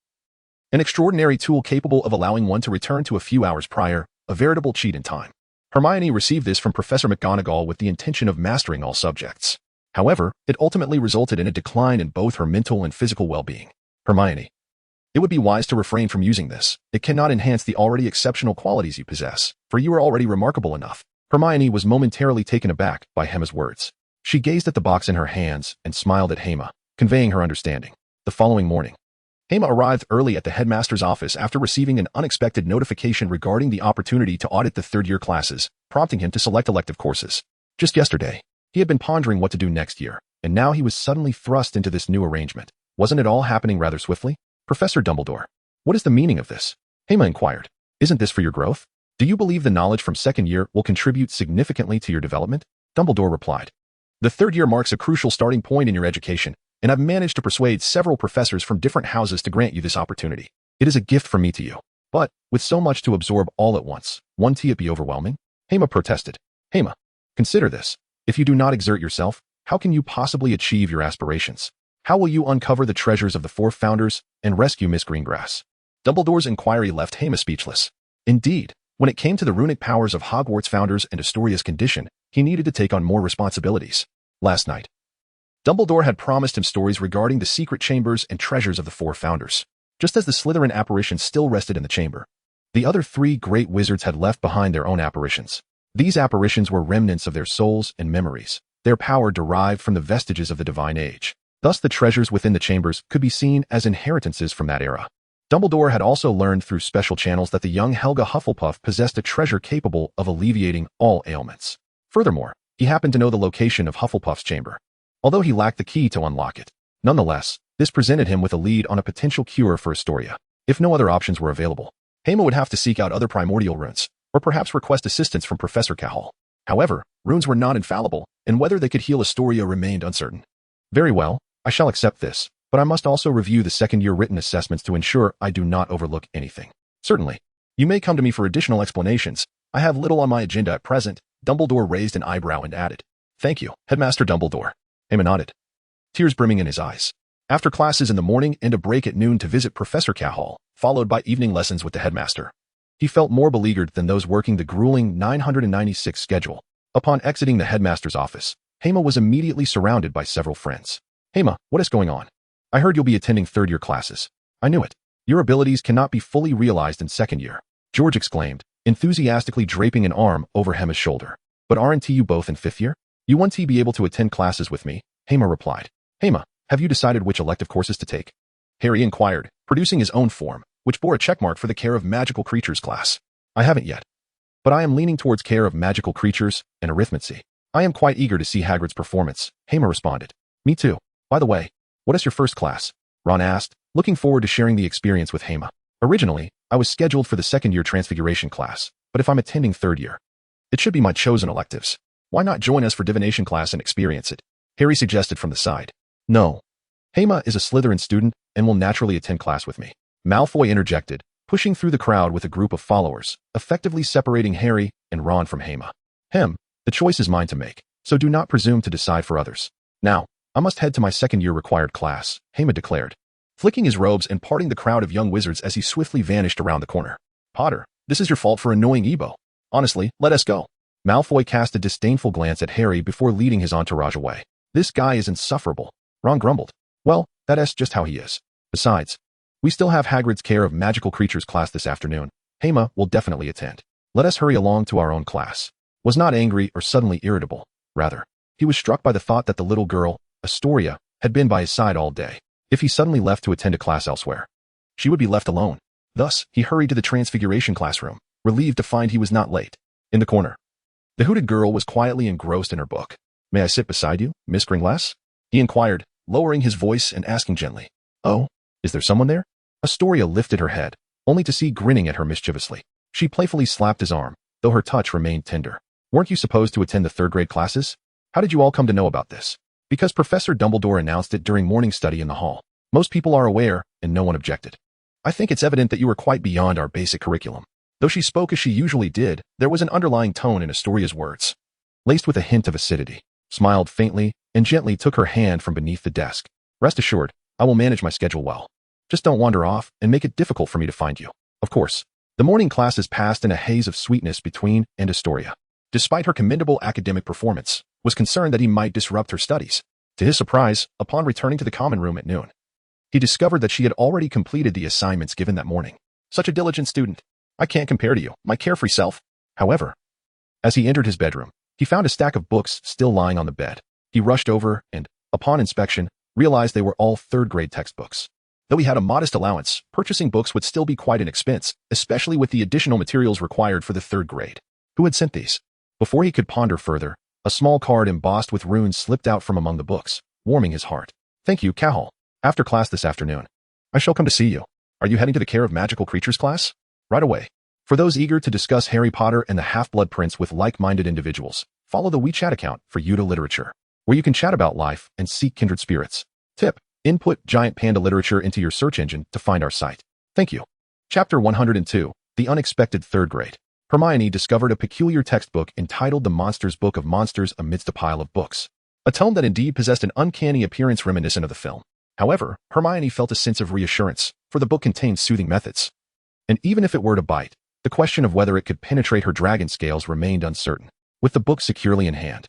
A: An extraordinary tool capable of allowing one to return to a few hours prior, a veritable cheat in time. Hermione received this from Professor McGonagall with the intention of mastering all subjects. However, it ultimately resulted in a decline in both her mental and physical well-being. Hermione, it would be wise to refrain from using this. It cannot enhance the already exceptional qualities you possess, for you are already remarkable enough. Hermione was momentarily taken aback by Hema's words. She gazed at the box in her hands and smiled at Hema, conveying her understanding. The following morning, Hema arrived early at the headmaster's office after receiving an unexpected notification regarding the opportunity to audit the third-year classes, prompting him to select elective courses. Just yesterday, he had been pondering what to do next year, and now he was suddenly thrust into this new arrangement. Wasn't it all happening rather swiftly? Professor Dumbledore, what is the meaning of this? Hema inquired. Isn't this for your growth? Do you believe the knowledge from second year will contribute significantly to your development? Dumbledore replied. The third year marks a crucial starting point in your education, and I've managed to persuade several professors from different houses to grant you this opportunity. It is a gift from me to you. But, with so much to absorb all at once, won't it be overwhelming? Hema protested. Hema, consider this. If you do not exert yourself, how can you possibly achieve your aspirations? How will you uncover the treasures of the four founders and rescue Miss Greengrass? Dumbledore's inquiry left Hema speechless. Indeed, when it came to the runic powers of Hogwarts founders and Astoria's condition, he needed to take on more responsibilities. Last night, Dumbledore had promised him stories regarding the secret chambers and treasures of the four founders. Just as the Slytherin apparition still rested in the chamber, the other three great wizards had left behind their own apparitions. These apparitions were remnants of their souls and memories, their power derived from the vestiges of the divine age. Thus the treasures within the chambers could be seen as inheritances from that era. Dumbledore had also learned through special channels that the young Helga Hufflepuff possessed a treasure capable of alleviating all ailments. Furthermore, he happened to know the location of Hufflepuff's chamber, although he lacked the key to unlock it. Nonetheless, this presented him with a lead on a potential cure for Astoria. If no other options were available, Hema would have to seek out other primordial runes, or perhaps request assistance from Professor Cahill. However, runes were not infallible, and whether they could heal Astoria remained uncertain. Very well, I shall accept this, but I must also review the second-year written assessments to ensure I do not overlook anything. Certainly. You may come to me for additional explanations. I have little on my agenda at present. Dumbledore raised an eyebrow and added, Thank you, Headmaster Dumbledore. Hema nodded, tears brimming in his eyes. After classes in the morning and a break at noon to visit Professor Cahill, followed by evening lessons with the headmaster. He felt more beleaguered than those working the grueling 996 schedule. Upon exiting the headmaster's office, Hema was immediately surrounded by several friends. Hema, what is going on? I heard you'll be attending third-year classes. I knew it. Your abilities cannot be fully realized in second year, George exclaimed, enthusiastically draping an arm over Hema's shoulder. But aren't you both in fifth year? You won't be able to attend classes with me, Hema replied. Hema, have you decided which elective courses to take? Harry inquired, producing his own form, which bore a checkmark for the Care of Magical Creatures class. I haven't yet. But I am leaning towards Care of Magical Creatures and Arithmancy. I am quite eager to see Hagrid's performance, Hema responded. Me too. By the way, what is your first class? Ron asked, looking forward to sharing the experience with Hema. Originally, I was scheduled for the second-year Transfiguration class, but if I'm attending third year, it should be my chosen electives. Why not join us for divination class and experience it? Harry suggested from the side. No. Hema is a Slytherin student and will naturally attend class with me. Malfoy interjected, pushing through the crowd with a group of followers, effectively separating Harry and Ron from Hema. The choice is mine to make, so do not presume to decide for others. Now, I must head to my second-year required class, Hema declared, flicking his robes and parting the crowd of young wizards as he swiftly vanished around the corner. Potter, this is your fault for annoying Ebo. Honestly, let us go. Malfoy cast a disdainful glance at Harry before leading his entourage away. This guy is insufferable, Ron grumbled. Well, that's just how he is. Besides, we still have Hagrid's Care of Magical Creatures class this afternoon. Hema will definitely attend. Let us hurry along to our own class. Was not angry or suddenly irritable. Rather, he was struck by the thought that the little girl, Astoria, had been by his side all day. If he suddenly left to attend a class elsewhere, she would be left alone. Thus, he hurried to the Transfiguration classroom, relieved to find he was not late. In the corner, the hooded girl was quietly engrossed in her book. May I sit beside you, Miss Gringlass? He inquired, lowering his voice and asking gently. Oh, is there someone there? Astoria lifted her head, only to see grinning at her mischievously. She playfully slapped his arm, though her touch remained tender. Weren't you supposed to attend the third-grade classes? How did you all come to know about this? Because Professor Dumbledore announced it during morning study in the hall. Most people are aware, and no one objected. I think it's evident that you are quite beyond our basic curriculum. Though she spoke as she usually did, there was an underlying tone in Astoria's words, laced with a hint of acidity, smiled faintly, and gently took her hand from beneath the desk. Rest assured, I will manage my schedule well. Just don't wander off and make it difficult for me to find you. Of course, the morning classes passed in a haze of sweetness between and Astoria. Despite her commendable academic performance, was concerned that he might disrupt her studies. To his surprise, upon returning to the common room at noon, he discovered that she had already completed the assignments given that morning. Such a diligent student. I can't compare to you, my carefree self. However, as he entered his bedroom, he found a stack of books still lying on the bed. He rushed over and, upon inspection, realized they were all third-grade textbooks. Though he had a modest allowance, purchasing books would still be quite an expense, especially with the additional materials required for the third grade. Who had sent these? Before he could ponder further, a small card embossed with runes slipped out from among the books, warming his heart. Thank you, Cahill. After class this afternoon, I shall come to see you. Are you heading to the Care of Magical Creatures class? Right away. For those eager to discuss Harry Potter and the Half-Blood Prince with like-minded individuals, follow the WeChat account for Yuta Literature, where you can chat about life and seek kindred spirits. Tip: input Giant Panda Literature into your search engine to find our site. Thank you. Chapter 102, The Unexpected Third Grade. Hermione discovered a peculiar textbook entitled The Monsters Book of Monsters amidst a pile of books. A tome that indeed possessed an uncanny appearance reminiscent of the film. However, Hermione felt a sense of reassurance, for the book contained soothing methods. And even if it were to bite, the question of whether it could penetrate her dragon scales remained uncertain. With the book securely in hand,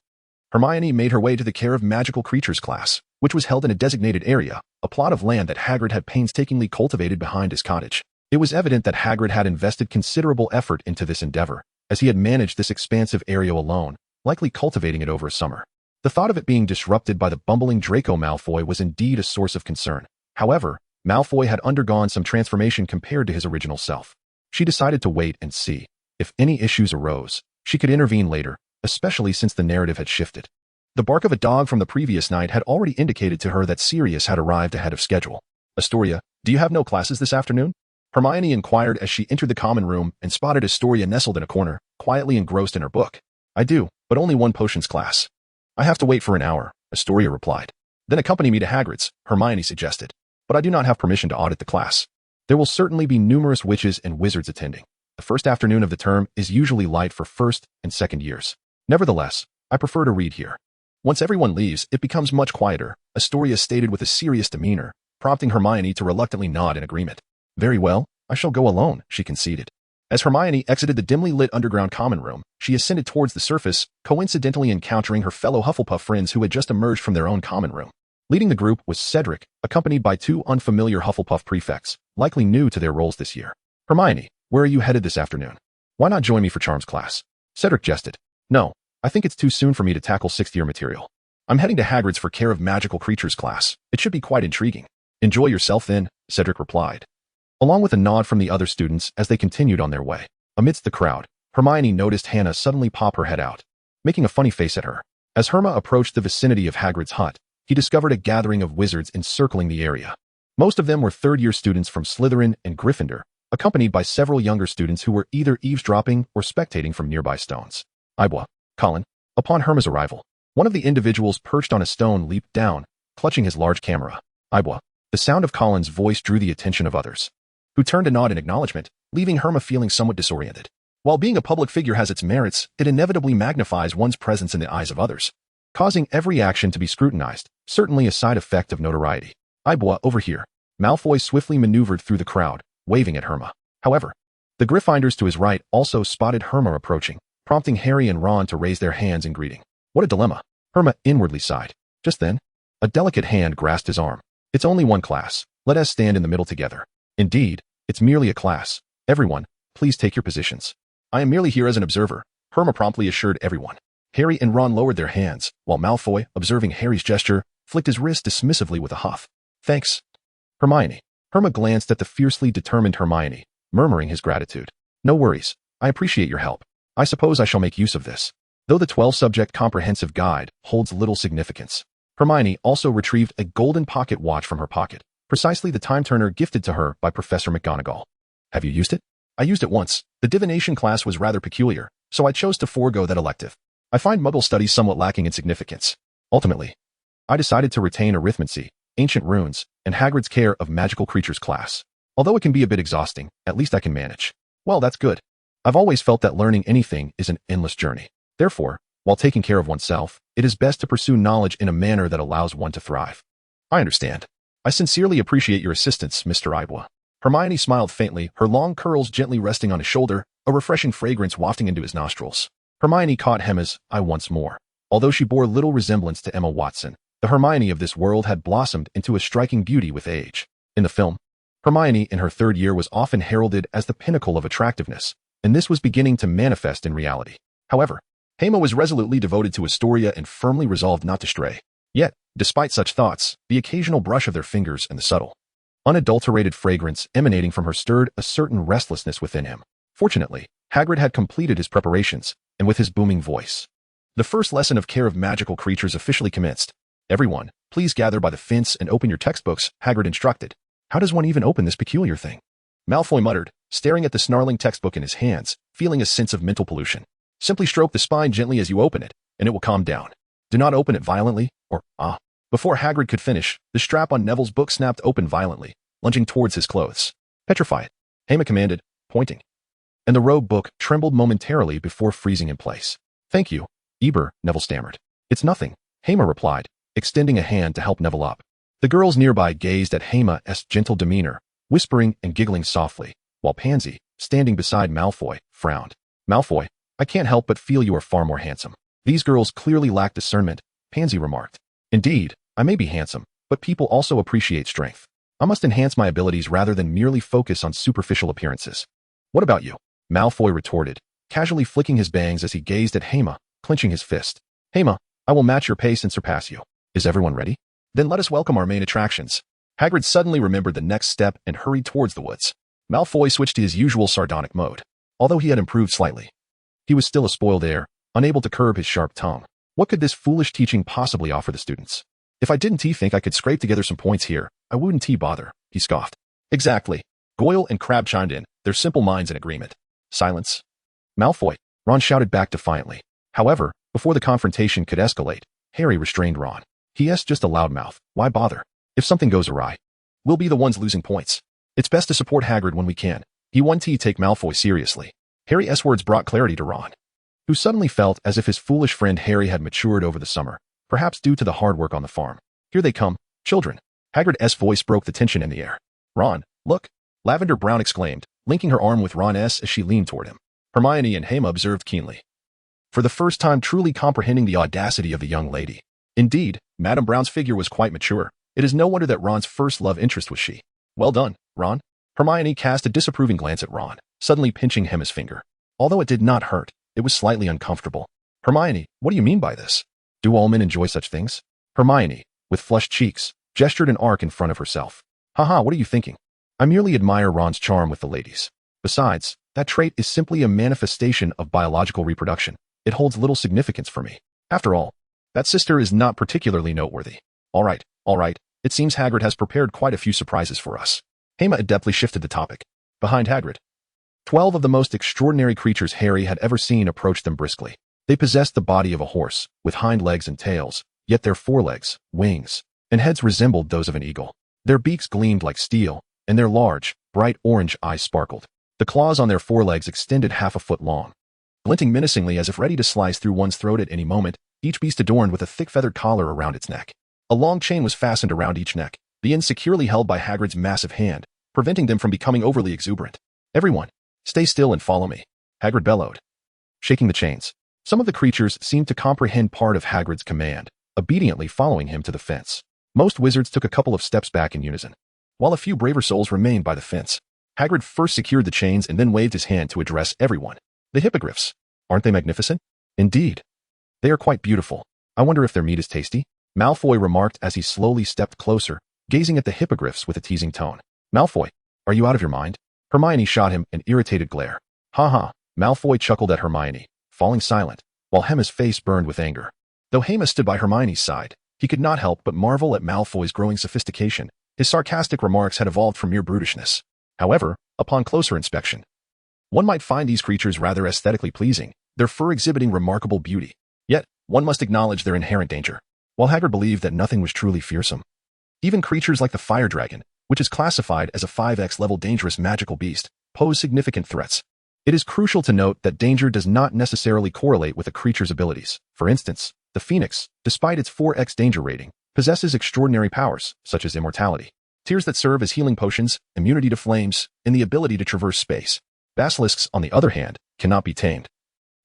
A: Hermione made her way to the Care of Magical Creatures class, which was held in a designated area, a plot of land that Hagrid had painstakingly cultivated behind his cottage. It was evident that Hagrid had invested considerable effort into this endeavor, as he had managed this expansive area alone, likely cultivating it over a summer. The thought of it being disrupted by the bumbling Draco Malfoy was indeed a source of concern. However, Malfoy had undergone some transformation compared to his original self. She decided to wait and see. If any issues arose, she could intervene later, especially since the narrative had shifted. The bark of a dog from the previous night had already indicated to her that Sirius had arrived ahead of schedule. Astoria, do you have no classes this afternoon? Hermione inquired as she entered the common room and spotted Astoria nestled in a corner, quietly engrossed in her book. I do, but only one potions class. I have to wait for an hour, Astoria replied. Then accompany me to Hagrid's, Hermione suggested. But I do not have permission to audit the class. There will certainly be numerous witches and wizards attending. The first afternoon of the term is usually light for first and second years. Nevertheless, I prefer to read here. Once everyone leaves, it becomes much quieter. Astoria stated with a serious demeanor, prompting Hermione to reluctantly nod in agreement. Very well, I shall go alone, she conceded. As Hermione exited the dimly lit underground common room, she ascended towards the surface, coincidentally encountering her fellow Hufflepuff friends who had just emerged from their own common room. Leading the group was Cedric, accompanied by two unfamiliar Hufflepuff prefects, likely new to their roles this year. Hermione, where are you headed this afternoon? Why not join me for Charms class? Cedric jested. No, I think it's too soon for me to tackle 6th year material. I'm heading to Hagrid's for Care of Magical Creatures class. It should be quite intriguing. Enjoy yourself then, Cedric replied, along with a nod from the other students as they continued on their way. Amidst the crowd, Hermione noticed Hannah suddenly pop her head out, making a funny face at her. As Herma approached the vicinity of Hagrid's hut, he discovered a gathering of wizards encircling the area. Most of them were third-year students from Slytherin and Gryffindor, accompanied by several younger students who were either eavesdropping or spectating from nearby stones. Ibwa, Colin. Upon Herma's arrival, one of the individuals perched on a stone leaped down, clutching his large camera. Ibwa. The sound of Colin's voice drew the attention of others, who turned to nod in acknowledgement, leaving Herma feeling somewhat disoriented. While being a public figure has its merits, it inevitably magnifies one's presence in the eyes of others, causing every action to be scrutinized, certainly a side effect of notoriety. Ibwa, over here. Malfoy swiftly maneuvered through the crowd, waving at Herma. However, the Gryffindors to his right also spotted Herma approaching, prompting Harry and Ron to raise their hands in greeting. What a dilemma. Herma inwardly sighed. Just then, a delicate hand grasped his arm. It's only one class. Let us stand in the middle together. Indeed, it's merely a class. Everyone, please take your positions. I am merely here as an observer, Herma promptly assured everyone. Harry and Ron lowered their hands, while Malfoy, observing Harry's gesture, flicked his wrist dismissively with a huff. Thanks. Hermione. Herma glanced at the fiercely determined Hermione, murmuring his gratitude. No worries. I appreciate your help. I suppose I shall make use of this. Though the 12-subject comprehensive guide holds little significance. Hermione also retrieved a golden pocket watch from her pocket, precisely the time turner gifted to her by Professor McGonagall. Have you used it? I used it once. The divination class was rather peculiar, so I chose to forego that elective. I find Muggle studies somewhat lacking in significance. Ultimately, I decided to retain arithmancy, ancient runes, and Hagrid's Care of Magical Creatures class. Although it can be a bit exhausting, at least I can manage. Well, that's good. I've always felt that learning anything is an endless journey. Therefore, while taking care of oneself, it is best to pursue knowledge in a manner that allows one to thrive. I understand. I sincerely appreciate your assistance, Mr. Ibwa. Hermione smiled faintly, her long curls gently resting on his shoulder, a refreshing fragrance wafting into his nostrils. Hermione caught Hema's eye once more. Although she bore little resemblance to Emma Watson, the Hermione of this world had blossomed into a striking beauty with age. In the film, Hermione in her third year was often heralded as the pinnacle of attractiveness, and this was beginning to manifest in reality. However, Hema was resolutely devoted to Astoria and firmly resolved not to stray. Yet, despite such thoughts, the occasional brush of their fingers and the subtle, unadulterated fragrance emanating from her stirred a certain restlessness within him. Fortunately, Hagrid had completed his preparations, and with his booming voice, the first lesson of Care of Magical Creatures officially commenced. Everyone, please gather by the fence and open your textbooks, Hagrid instructed. How does one even open this peculiar thing? Malfoy muttered, staring at the snarling textbook in his hands, feeling a sense of mental pollution. Simply stroke the spine gently as you open it, and it will calm down. Do not open it violently, or, Before Hagrid could finish, the strap on Neville's book snapped open violently, lunging towards his clothes. Petrify it, Hema commanded, pointing. And the rogue book trembled momentarily before freezing in place. Thank you, Eber, Neville stammered. It's nothing, Hema replied, extending a hand to help Neville up. The girls nearby gazed at Hema's gentle demeanor, whispering and giggling softly, while Pansy, standing beside Malfoy, frowned. Malfoy, I can't help but feel you are far more handsome. These girls clearly lack discernment, Pansy remarked. Indeed, I may be handsome, but people also appreciate strength. I must enhance my abilities rather than merely focus on superficial appearances. What about you? Malfoy retorted, casually flicking his bangs as he gazed at Hema, clenching his fist. Hema, I will match your pace and surpass you. Is everyone ready? Then let us welcome our main attractions. Hagrid suddenly remembered the next step and hurried towards the woods. Malfoy switched to his usual sardonic mode. Although he had improved slightly, he was still a spoiled heir, unable to curb his sharp tongue. What could this foolish teaching possibly offer the students? If I didn't think I could scrape together some points here, I wouldn't bother, he scoffed. Exactly. Goyle and Crabbe chimed in, their simple minds in agreement. Silence. Malfoy, Ron shouted back defiantly. However, before the confrontation could escalate, Harry restrained Ron. He just a loudmouth. Why bother? If something goes awry, we'll be the ones losing points. It's best to support Hagrid when we can. He won't take Malfoy seriously. Harry's words brought clarity to Ron, who suddenly felt as if his foolish friend Harry had matured over the summer, perhaps due to the hard work on the farm. Here they come, children. Hagrid's voice broke the tension in the air. Ron, look! Lavender Brown exclaimed, linking her arm with Ron's as she leaned toward him. Hermione and Hema observed keenly, for the first time truly comprehending the audacity of the young lady. Indeed, Madame Brown's figure was quite mature. It is no wonder that Ron's first love interest was she. Well done, Ron. Hermione cast a disapproving glance at Ron, suddenly pinching Hema's finger. Although it did not hurt, it was slightly uncomfortable. Hermione, what do you mean by this? Do all men enjoy such things? Hermione, with flushed cheeks, gestured an arc in front of herself. Haha, what are you thinking? I merely admire Ron's charm with the ladies. Besides, that trait is simply a manifestation of biological reproduction. It holds little significance for me. After all, that sister is not particularly noteworthy. All right. It seems Hagrid has prepared quite a few surprises for us. Hema adeptly shifted the topic. Behind Hagrid, 12 of the most extraordinary creatures Harry had ever seen approached them briskly. They possessed the body of a horse, with hind legs and tails, yet their forelegs, wings, and heads resembled those of an eagle. Their beaks gleamed like steel, and their large, bright orange eyes sparkled. The claws on their forelegs extended half a foot long, glinting menacingly as if ready to slice through one's throat at any moment, each beast adorned with a thick feathered collar around its neck. A long chain was fastened around each neck, the end securely held by Hagrid's massive hand, preventing them from becoming overly exuberant. Everyone, stay still and follow me, Hagrid bellowed, shaking the chains. Some of the creatures seemed to comprehend part of Hagrid's command, obediently following him to the fence. Most wizards took a couple of steps back in unison, while a few braver souls remained by the fence. Hagrid first secured the chains and then waved his hand to address everyone. The hippogriffs. Aren't they magnificent? Indeed. They are quite beautiful. I wonder if their meat is tasty? Malfoy remarked as he slowly stepped closer, gazing at the hippogriffs with a teasing tone. Malfoy, are you out of your mind? Hermione shot him an irritated glare. Ha ha. Malfoy chuckled at Hermione, falling silent, while Hema's face burned with anger. Though Hema stood by Hermione's side, he could not help but marvel at Malfoy's growing sophistication. His sarcastic remarks had evolved from mere brutishness. However, upon closer inspection, one might find these creatures rather aesthetically pleasing, their fur exhibiting remarkable beauty. Yet, one must acknowledge their inherent danger. While Hagrid believed that nothing was truly fearsome, even creatures like the fire dragon, which is classified as a 5x level dangerous magical beast, pose significant threats. It is crucial to note that danger does not necessarily correlate with a creature's abilities. For instance, the phoenix, despite its 4x danger rating, possesses extraordinary powers, such as immortality, tears that serve as healing potions, immunity to flames, and the ability to traverse space. Basilisks, on the other hand, cannot be tamed,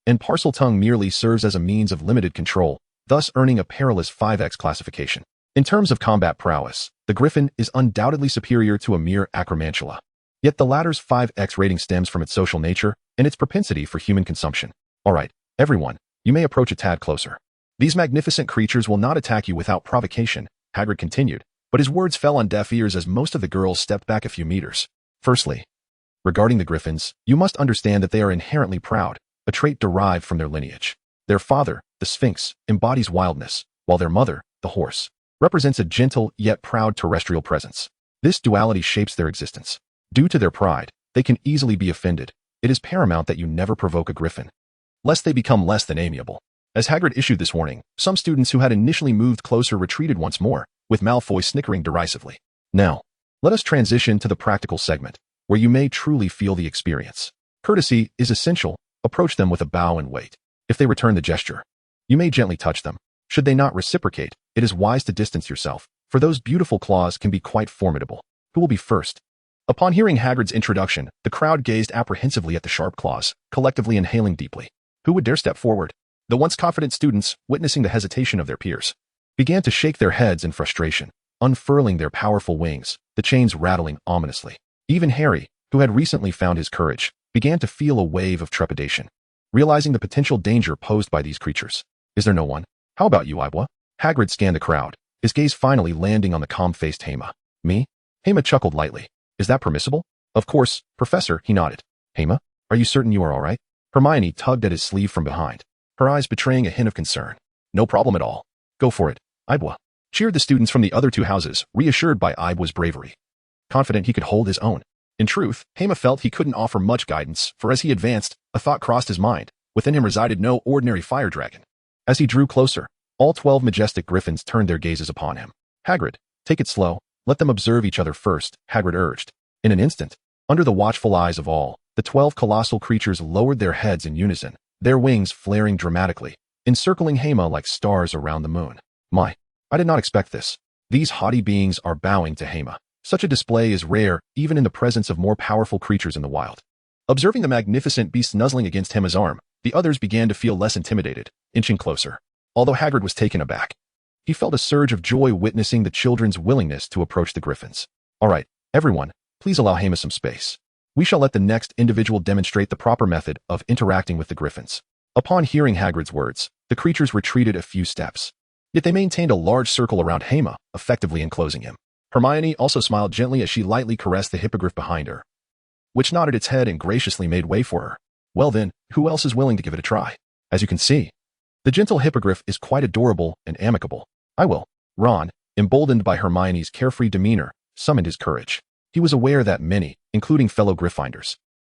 A: and parcel tongue merely serves as a means of limited control, thus earning a perilous 5x classification. In terms of combat prowess, the griffin is undoubtedly superior to a mere acromantula. Yet the latter's 5x rating stems from its social nature and its propensity for human consumption. Alright, everyone, you may approach a tad closer. These magnificent creatures will not attack you without provocation, Hagrid continued, but his words fell on deaf ears as most of the girls stepped back a few meters. Firstly, regarding the griffins, you must understand that they are inherently proud, a trait derived from their lineage. Their father, the Sphinx, embodies wildness, while their mother, the horse, represents a gentle yet proud terrestrial presence. This duality shapes their existence. Due to their pride, they can easily be offended. It is paramount that you never provoke a griffin, lest they become less than amiable. As Hagrid issued this warning, some students who had initially moved closer retreated once more, with Malfoy snickering derisively. Now, let us transition to the practical segment, where you may truly feel the experience. Courtesy is essential. Approach them with a bow and wait. If they return the gesture, you may gently touch them. Should they not reciprocate, it is wise to distance yourself, for those beautiful claws can be quite formidable. Who will be first? Upon hearing Hagrid's introduction, the crowd gazed apprehensively at the sharp claws, collectively inhaling deeply. Who would dare step forward? The once confident students, witnessing the hesitation of their peers, began to shake their heads in frustration, unfurling their powerful wings, the chains rattling ominously. Even Harry, who had recently found his courage, began to feel a wave of trepidation, realizing the potential danger posed by these creatures. Is there no one? How about you, Ibwa? Hagrid scanned the crowd, his gaze finally landing on the calm-faced Hema. Me? Hema chuckled lightly. Is that permissible? Of course, Professor, he nodded. Hema, are you certain you are all right? Hermione tugged at his sleeve from behind, her eyes betraying a hint of concern. No problem at all. Go for it, Ibwa. Cheered the students from the other two houses, reassured by Ibwa's bravery, confident he could hold his own. In truth, Hema felt he couldn't offer much guidance, for as he advanced, a thought crossed his mind. Within him resided no ordinary fire dragon. As he drew closer, all 12 majestic griffins turned their gazes upon him. Hagrid, take it slow. Let them observe each other first, Hagrid urged. In an instant, under the watchful eyes of all, the 12 colossal creatures lowered their heads in unison, their wings flaring dramatically, encircling Hema like stars around the moon. My, I did not expect this. These haughty beings are bowing to Hema. Such a display is rare, even in the presence of more powerful creatures in the wild. Observing the magnificent beast nuzzling against Hema's arm, the others began to feel less intimidated, inching closer. Although Hagrid was taken aback, he felt a surge of joy witnessing the children's willingness to approach the griffins. All right, everyone, please allow Hema some space. We shall let the next individual demonstrate the proper method of interacting with the griffins. Upon hearing Hagrid's words, the creatures retreated a few steps. Yet they maintained a large circle around Hema, effectively enclosing him. Hermione also smiled gently as she lightly caressed the hippogriff behind her, which nodded its head and graciously made way for her. Well then, who else is willing to give it a try? As you can see, the gentle hippogriff is quite adorable and amicable. I will. Ron, emboldened by Hermione's carefree demeanor, summoned his courage. He was aware that many, including fellow Gryffindors,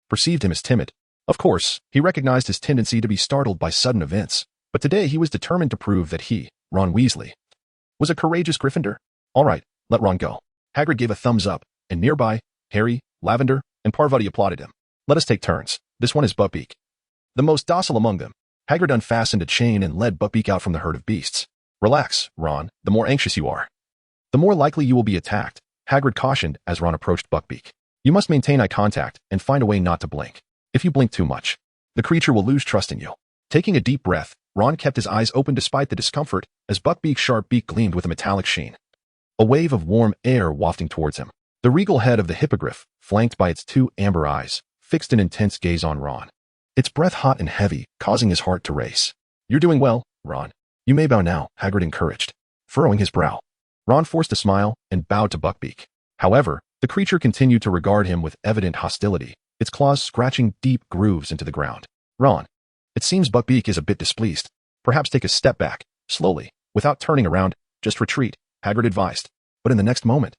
A: perceived him as timid. Of course, he recognized his tendency to be startled by sudden events, but today he was determined to prove that he, Ron Weasley, was a courageous Gryffindor. All right, let Ron go. Hagrid gave a thumbs up, and nearby, Harry, Lavender, and Parvati applauded him. Let us take turns. This one is Buckbeak, the most docile among them. Hagrid unfastened a chain and led Buckbeak out from the herd of beasts. Relax, Ron. The more anxious you are, the more likely you will be attacked, Hagrid cautioned as Ron approached Buckbeak. You must maintain eye contact and find a way not to blink. If you blink too much, the creature will lose trust in you. Taking a deep breath, Ron kept his eyes open despite the discomfort as Buckbeak's sharp beak gleamed with a metallic sheen. A wave of warm air wafting towards him. The regal head of the hippogriff, flanked by its two amber eyes, fixed an intense gaze on Ron. Its breath hot and heavy, causing his heart to race. You're doing well, Ron. You may bow now, Hagrid encouraged. Furrowing his brow, Ron forced a smile and bowed to Buckbeak. However, the creature continued to regard him with evident hostility, its claws scratching deep grooves into the ground. Ron, it seems Buckbeak is a bit displeased. Perhaps take a step back, slowly, without turning around. Just retreat, Hagrid advised. But in the next moment,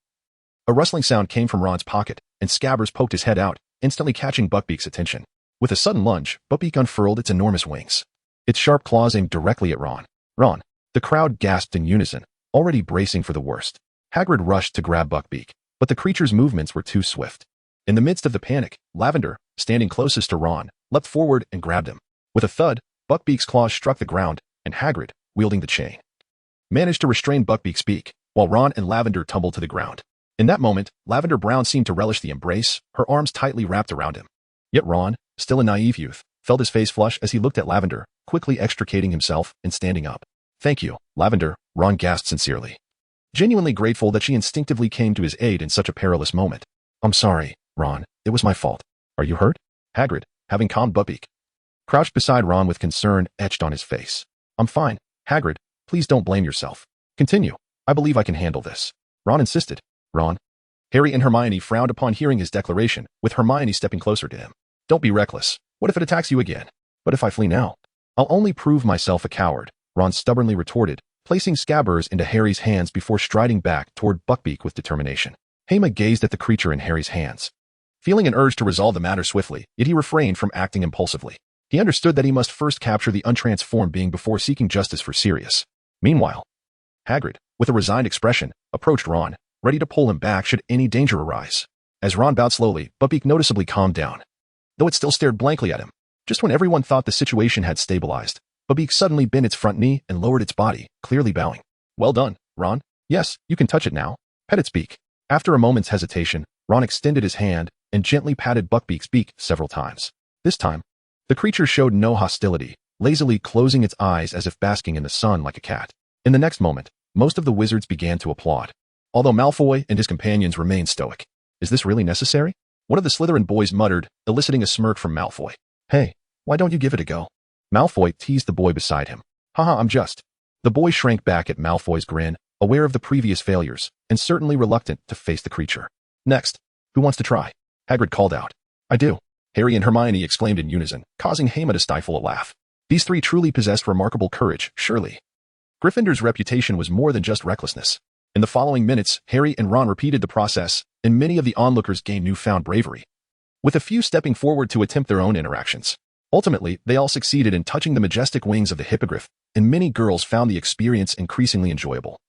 A: a rustling sound came from Ron's pocket, and Scabbers poked his head out, instantly catching Buckbeak's attention. With a sudden lunge, Buckbeak unfurled its enormous wings. Its sharp claws aimed directly at Ron. Ron! The crowd gasped in unison, already bracing for the worst. Hagrid rushed to grab Buckbeak, but the creature's movements were too swift. In the midst of the panic, Lavender, standing closest to Ron, leapt forward and grabbed him. With a thud, Buckbeak's claws struck the ground, and Hagrid, wielding the chain, managed to restrain Buckbeak's beak, while Ron and Lavender tumbled to the ground. In that moment, Lavender Brown seemed to relish the embrace, her arms tightly wrapped around him. Yet Ron, still a naive youth, felt his face flush as he looked at Lavender, quickly extricating himself and standing up. Thank you, Lavender, Ron gasped sincerely, genuinely grateful that she instinctively came to his aid in such a perilous moment. I'm sorry, Ron, it was my fault. Are you hurt? Hagrid, having calmed Buckbeak, crouched beside Ron with concern etched on his face. I'm fine, Hagrid, please don't blame yourself. Continue. I believe I can handle this. Ron insisted. Ron. Harry and Hermione frowned upon hearing his declaration, with Hermione stepping closer to him. Don't be reckless. What if it attacks you again? But if I flee now? I'll only prove myself a coward, Ron stubbornly retorted, placing Scabbers into Harry's hands before striding back toward Buckbeak with determination. Hema gazed at the creature in Harry's hands, feeling an urge to resolve the matter swiftly, yet he refrained from acting impulsively. He understood that he must first capture the untransformed being before seeking justice for Sirius. Meanwhile, Hagrid, with a resigned expression, approached Ron, ready to pull him back should any danger arise. As Ron bowed slowly, Buckbeak noticeably calmed down, though it still stared blankly at him. Just when everyone thought the situation had stabilized, Buckbeak suddenly bent its front knee and lowered its body, clearly bowing. Well done, Ron. Yes, you can touch it now. Pet its beak. After a moment's hesitation, Ron extended his hand and gently patted Buckbeak's beak several times. This time, the creature showed no hostility, lazily closing its eyes as if basking in the sun like a cat. In the next moment, most of the wizards began to applaud, although Malfoy and his companions remained stoic. Is this really necessary? One of the Slytherin boys muttered, eliciting a smirk from Malfoy. Hey, why don't you give it a go? Malfoy teased the boy beside him. Haha, I'm just. The boy shrank back at Malfoy's grin, aware of the previous failures, and certainly reluctant to face the creature. Next, who wants to try? Hagrid called out. I do. Harry and Hermione exclaimed in unison, causing Hema to stifle a laugh. These three truly possessed remarkable courage, surely. Gryffindor's reputation was more than just recklessness. In the following minutes, Harry and Ron repeated the process, and many of the onlookers gained newfound bravery, with a few stepping forward to attempt their own interactions. Ultimately, they all succeeded in touching the majestic wings of the hippogriff, and many girls found the experience increasingly enjoyable,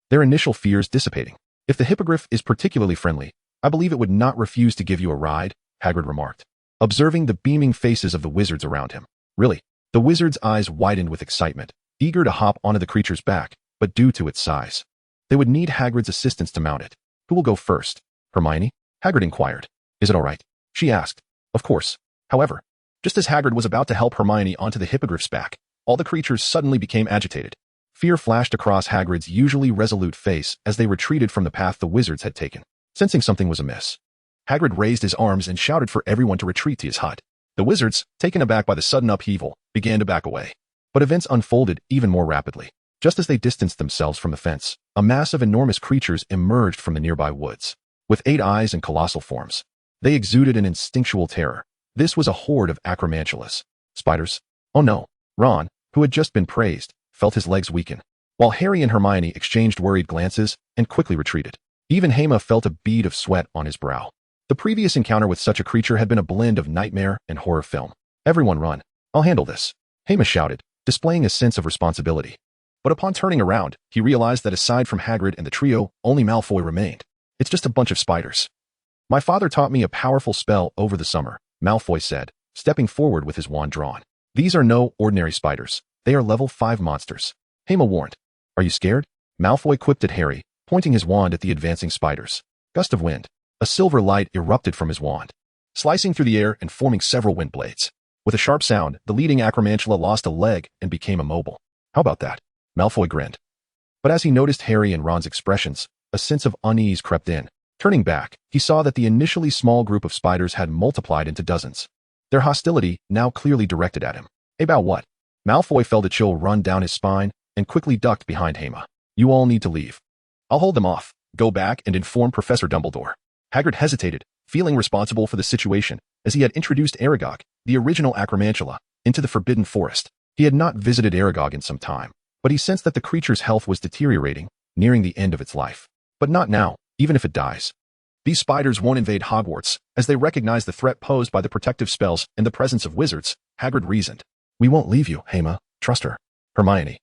A: their initial fears dissipating. If the hippogriff is particularly friendly, I believe it would not refuse to give you a ride, Hagrid remarked, observing the beaming faces of the wizards around him. Really? The wizard's eyes widened with excitement, eager to hop onto the creature's back, but due to its size. They would need Hagrid's assistance to mount it. Who will go first? Hermione? Hagrid inquired. Is it all right? She asked. Of course. However, just as Hagrid was about to help Hermione onto the hippogriff's back, all the creatures suddenly became agitated. Fear flashed across Hagrid's usually resolute face as they retreated from the path the wizards had taken. Sensing something was amiss, Hagrid raised his arms and shouted for everyone to retreat to his hut. The wizards, taken aback by the sudden upheaval, began to back away. But events unfolded even more rapidly. Just as they distanced themselves from the fence, a mass of enormous creatures emerged from the nearby woods. With 8 eyes and colossal forms, they exuded an instinctual terror. This was a horde of acromantulas. Spiders? Oh no. Ron, who had just been praised, felt his legs weaken, while Harry and Hermione exchanged worried glances and quickly retreated. Even Hema felt a bead of sweat on his brow. The previous encounter with such a creature had been a blend of nightmare and horror film. Everyone run. I'll handle this. Hema shouted, displaying a sense of responsibility. But upon turning around, he realized that aside from Hagrid and the trio, only Malfoy remained. It's just a bunch of spiders. My father taught me a powerful spell over the summer, Malfoy said, stepping forward with his wand drawn. These are no ordinary spiders. They are level 5 monsters. Hema warned. Are you scared? Malfoy quipped at Harry, pointing his wand at the advancing spiders. Gust of wind. A silver light erupted from his wand, slicing through the air and forming several wind blades. With a sharp sound, the leading acromantula lost a leg and became immobile. How about that? Malfoy grinned. But as he noticed Harry and Ron's expressions, a sense of unease crept in. Turning back, he saw that the initially small group of spiders had multiplied into dozens. Their hostility now clearly directed at him. About what? Malfoy felt a chill run down his spine and quickly ducked behind Hema. You all need to leave. I'll hold them off. Go back and inform Professor Dumbledore. Hagrid hesitated, feeling responsible for the situation, as he had introduced Aragog, the original acromantula, into the Forbidden Forest. He had not visited Aragog in some time, but he sensed that the creature's health was deteriorating, nearing the end of its life. But not now, even if it dies. These spiders won't invade Hogwarts, as they recognize the threat posed by the protective spells and the presence of wizards, Hagrid reasoned. We won't leave you, Hema. Trust her. Hermione,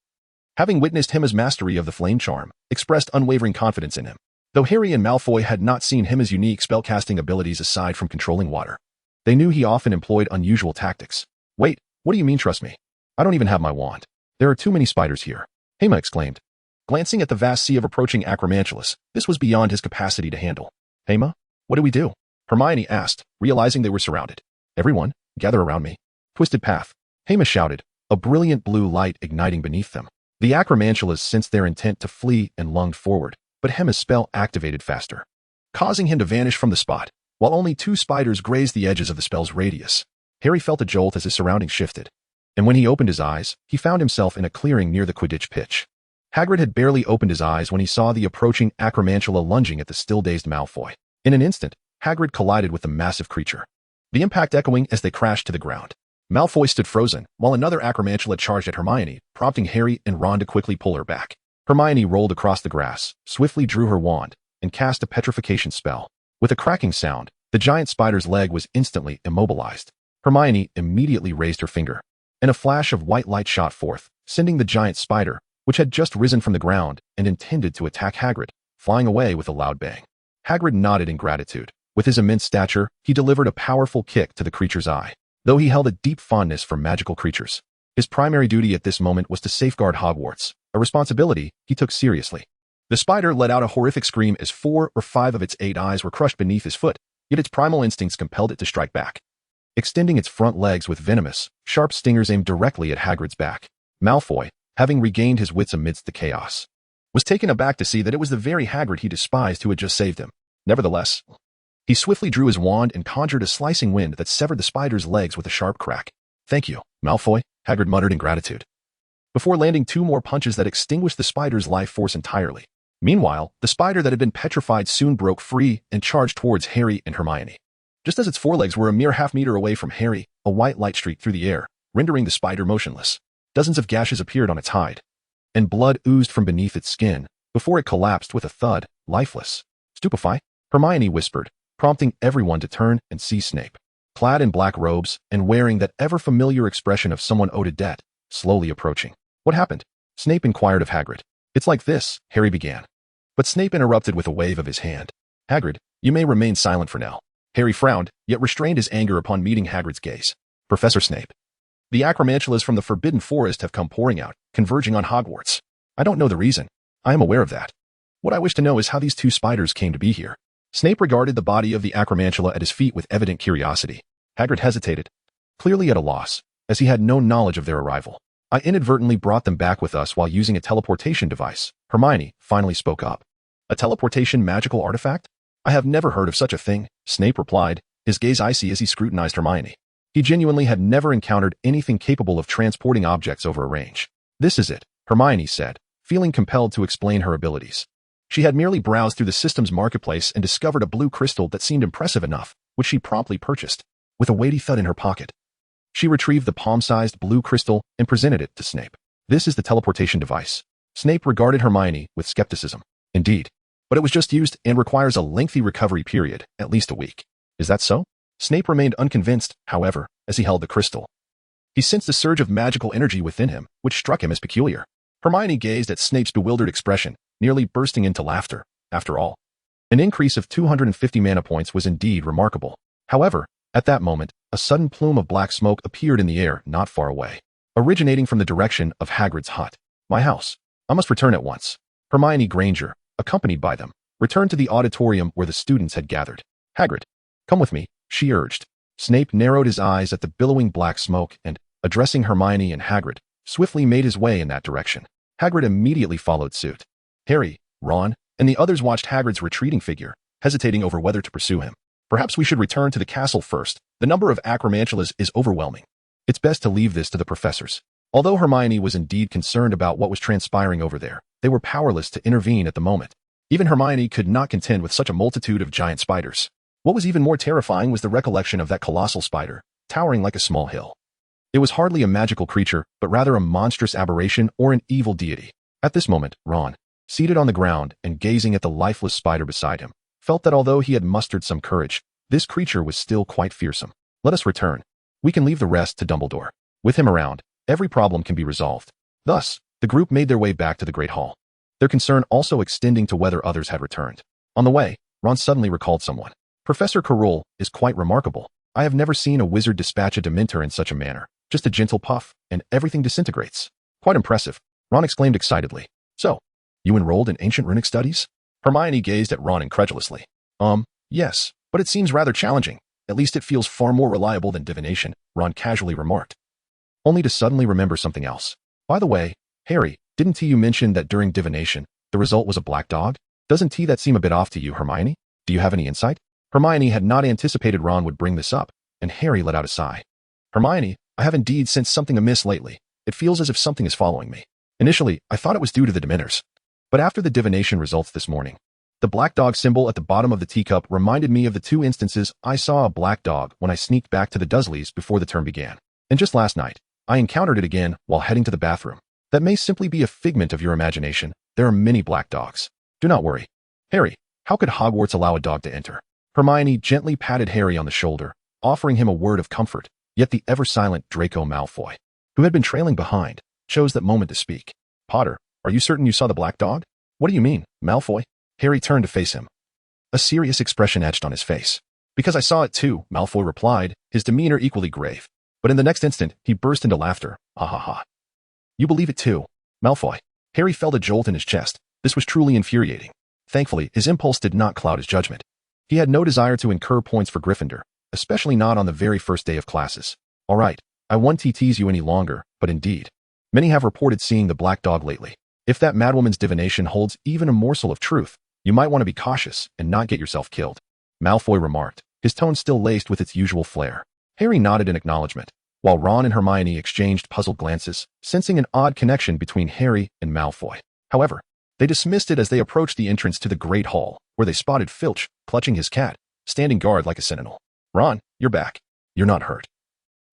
A: having witnessed Hema's mastery of the flame charm, expressed unwavering confidence in him. Though Harry and Malfoy had not seen Hema's unique spellcasting abilities aside from controlling water, they knew he often employed unusual tactics. Wait, what do you mean trust me? I don't even have my wand. There are too many spiders here, Hema exclaimed. Glancing at the vast sea of approaching acromantulas, this was beyond his capacity to handle. Hema, what do we do? Hermione asked, realizing they were surrounded. Everyone, gather around me. Twisted path, Hema shouted, a brilliant blue light igniting beneath them. The acromantulas sensed their intent to flee and lunged forward, but Hema's spell activated faster, causing him to vanish from the spot, while only 2 spiders grazed the edges of the spell's radius. Harry felt a jolt as his surroundings shifted, and when he opened his eyes, he found himself in a clearing near the Quidditch pitch. Hagrid had barely opened his eyes when he saw the approaching acromantula lunging at the still-dazed Malfoy. In an instant, Hagrid collided with the massive creature, the impact echoing as they crashed to the ground. Malfoy stood frozen, while another acromantula charged at Hermione, prompting Harry and Ron to quickly pull her back. Hermione rolled across the grass, swiftly drew her wand, and cast a petrification spell. With a cracking sound, the giant spider's leg was instantly immobilized. Hermione immediately raised her finger, and a flash of white light shot forth, sending the giant spider, which had just risen from the ground and intended to attack Hagrid, flying away with a loud bang. Hagrid nodded in gratitude. With his immense stature, he delivered a powerful kick to the creature's eye. Though he held a deep fondness for magical creatures, his primary duty at this moment was to safeguard Hogwarts, a responsibility he took seriously. The spider let out a horrific scream as 4 or 5 of its 8 eyes were crushed beneath his foot, yet its primal instincts compelled it to strike back, extending its front legs with venomous, sharp stingers aimed directly at Hagrid's back. Malfoy, having regained his wits amidst the chaos, was taken aback to see that it was the very Hagrid he despised who had just saved him. Nevertheless, he swiftly drew his wand and conjured a slicing wind that severed the spider's legs with a sharp crack. Thank you, Malfoy, Hagrid muttered in gratitude, before landing 2 more punches that extinguished the spider's life force entirely. Meanwhile, the spider that had been petrified soon broke free and charged towards Harry and Hermione. Just as its forelegs were a mere half-meter away from Harry, a white light streaked through the air, rendering the spider motionless. Dozens of gashes appeared on its hide, and blood oozed from beneath its skin, before it collapsed with a thud, lifeless. Stupefy, Hermione whispered, prompting everyone to turn and see Snape, clad in black robes and wearing that ever-familiar expression of someone owed a debt, slowly approaching. What happened? Snape inquired of Hagrid. It's like this, Harry began. But Snape interrupted with a wave of his hand. Hagrid, you may remain silent for now. Harry frowned, yet restrained his anger upon meeting Hagrid's gaze. Professor Snape, the acromantulas from the Forbidden Forest have come pouring out, converging on Hogwarts. I don't know the reason. I am aware of that. What I wish to know is how these two spiders came to be here. Snape regarded the body of the acromantula at his feet with evident curiosity. Hagrid hesitated, clearly at a loss, as he had no knowledge of their arrival. I inadvertently brought them back with us while using a teleportation device. Hermione finally spoke up. A teleportation magical artifact? I have never heard of such a thing, Snape replied, his gaze icy as he scrutinized Hermione. He genuinely had never encountered anything capable of transporting objects over a range. This is it, Hermione said, feeling compelled to explain her abilities. She had merely browsed through the system's marketplace and discovered a blue crystal that seemed impressive enough, which she promptly purchased. With a weighty thud in her pocket, she retrieved the palm-sized blue crystal and presented it to Snape. This is the teleportation device. Snape regarded Hermione with skepticism. Indeed, but it was just used and requires a lengthy recovery period, at least a week. Is that so? Snape remained unconvinced, however, as he held the crystal. He sensed a surge of magical energy within him, which struck him as peculiar. Hermione gazed at Snape's bewildered expression, nearly bursting into laughter. After all, an increase of 250 mana points was indeed remarkable. However, at that moment, a sudden plume of black smoke appeared in the air not far away, originating from the direction of Hagrid's hut. My house. I must return at once. Hermione Granger, accompanied by them, returned to the auditorium where the students had gathered. Hagrid, come with me, she urged. Snape narrowed his eyes at the billowing black smoke and, addressing Hermione and Hagrid, swiftly made his way in that direction. Hagrid immediately followed suit. Harry, Ron, and the others watched Hagrid's retreating figure, hesitating over whether to pursue him. Perhaps we should return to the castle first. The number of acromantulas is overwhelming. It's best to leave this to the professors. Although Hermione was indeed concerned about what was transpiring over there, they were powerless to intervene at the moment. Even Hermione could not contend with such a multitude of giant spiders. What was even more terrifying was the recollection of that colossal spider, towering like a small hill. It was hardly a magical creature, but rather a monstrous aberration or an evil deity. At this moment, Ron, seated on the ground and gazing at the lifeless spider beside him, felt that although he had mustered some courage, this creature was still quite fearsome. Let us return. We can leave the rest to Dumbledore. With him around, every problem can be resolved. Thus, the group made their way back to the Great Hall, their concern also extending to whether others had returned. On the way, Ron suddenly recalled someone. Professor Quirrell is quite remarkable. I have never seen a wizard dispatch a Dementor in such a manner. Just a gentle puff, and everything disintegrates. Quite impressive, Ron exclaimed excitedly. So, you enrolled in ancient runic studies? Hermione gazed at Ron incredulously. Yes, but it seems rather challenging. At least it feels far more reliable than divination, Ron casually remarked. Only to suddenly remember something else. By the way, Harry, didn't you mention that during divination, the result was a black dog? Doesn't that seem a bit off to you, Hermione? Do you have any insight? Hermione had not anticipated Ron would bring this up, and Harry let out a sigh. Hermione, I have indeed sensed something amiss lately. It feels as if something is following me. Initially, I thought it was due to the Dementors. But after the divination results this morning, the black dog symbol at the bottom of the teacup reminded me of the 2 instances I saw a black dog when I sneaked back to the Dursleys before the term began. And just last night, I encountered it again while heading to the bathroom. That may simply be a figment of your imagination. There are many black dogs. Do not worry. Harry, how could Hogwarts allow a dog to enter? Hermione gently patted Harry on the shoulder, offering him a word of comfort, yet the ever-silent Draco Malfoy, who had been trailing behind, chose that moment to speak. Potter, are you certain you saw the black dog? What do you mean, Malfoy? Harry turned to face him. A serious expression etched on his face. Because I saw it too, Malfoy replied, his demeanor equally grave. But in the next instant, he burst into laughter. Ha ha ha. You believe it too, Malfoy. Harry felt a jolt in his chest. This was truly infuriating. Thankfully, his impulse did not cloud his judgment. He had no desire to incur points for Gryffindor, especially not on the very first day of classes. All right, I won't tease you any longer, but indeed, many have reported seeing the black dog lately. If that madwoman's divination holds even a morsel of truth, you might want to be cautious and not get yourself killed, Malfoy remarked, his tone still laced with its usual flair. Harry nodded in acknowledgement, while Ron and Hermione exchanged puzzled glances, sensing an odd connection between Harry and Malfoy. However, they dismissed it as they approached the entrance to the Great Hall, where they spotted Filch, clutching his cat, standing guard like a sentinel. Ron, you're back. You're not hurt.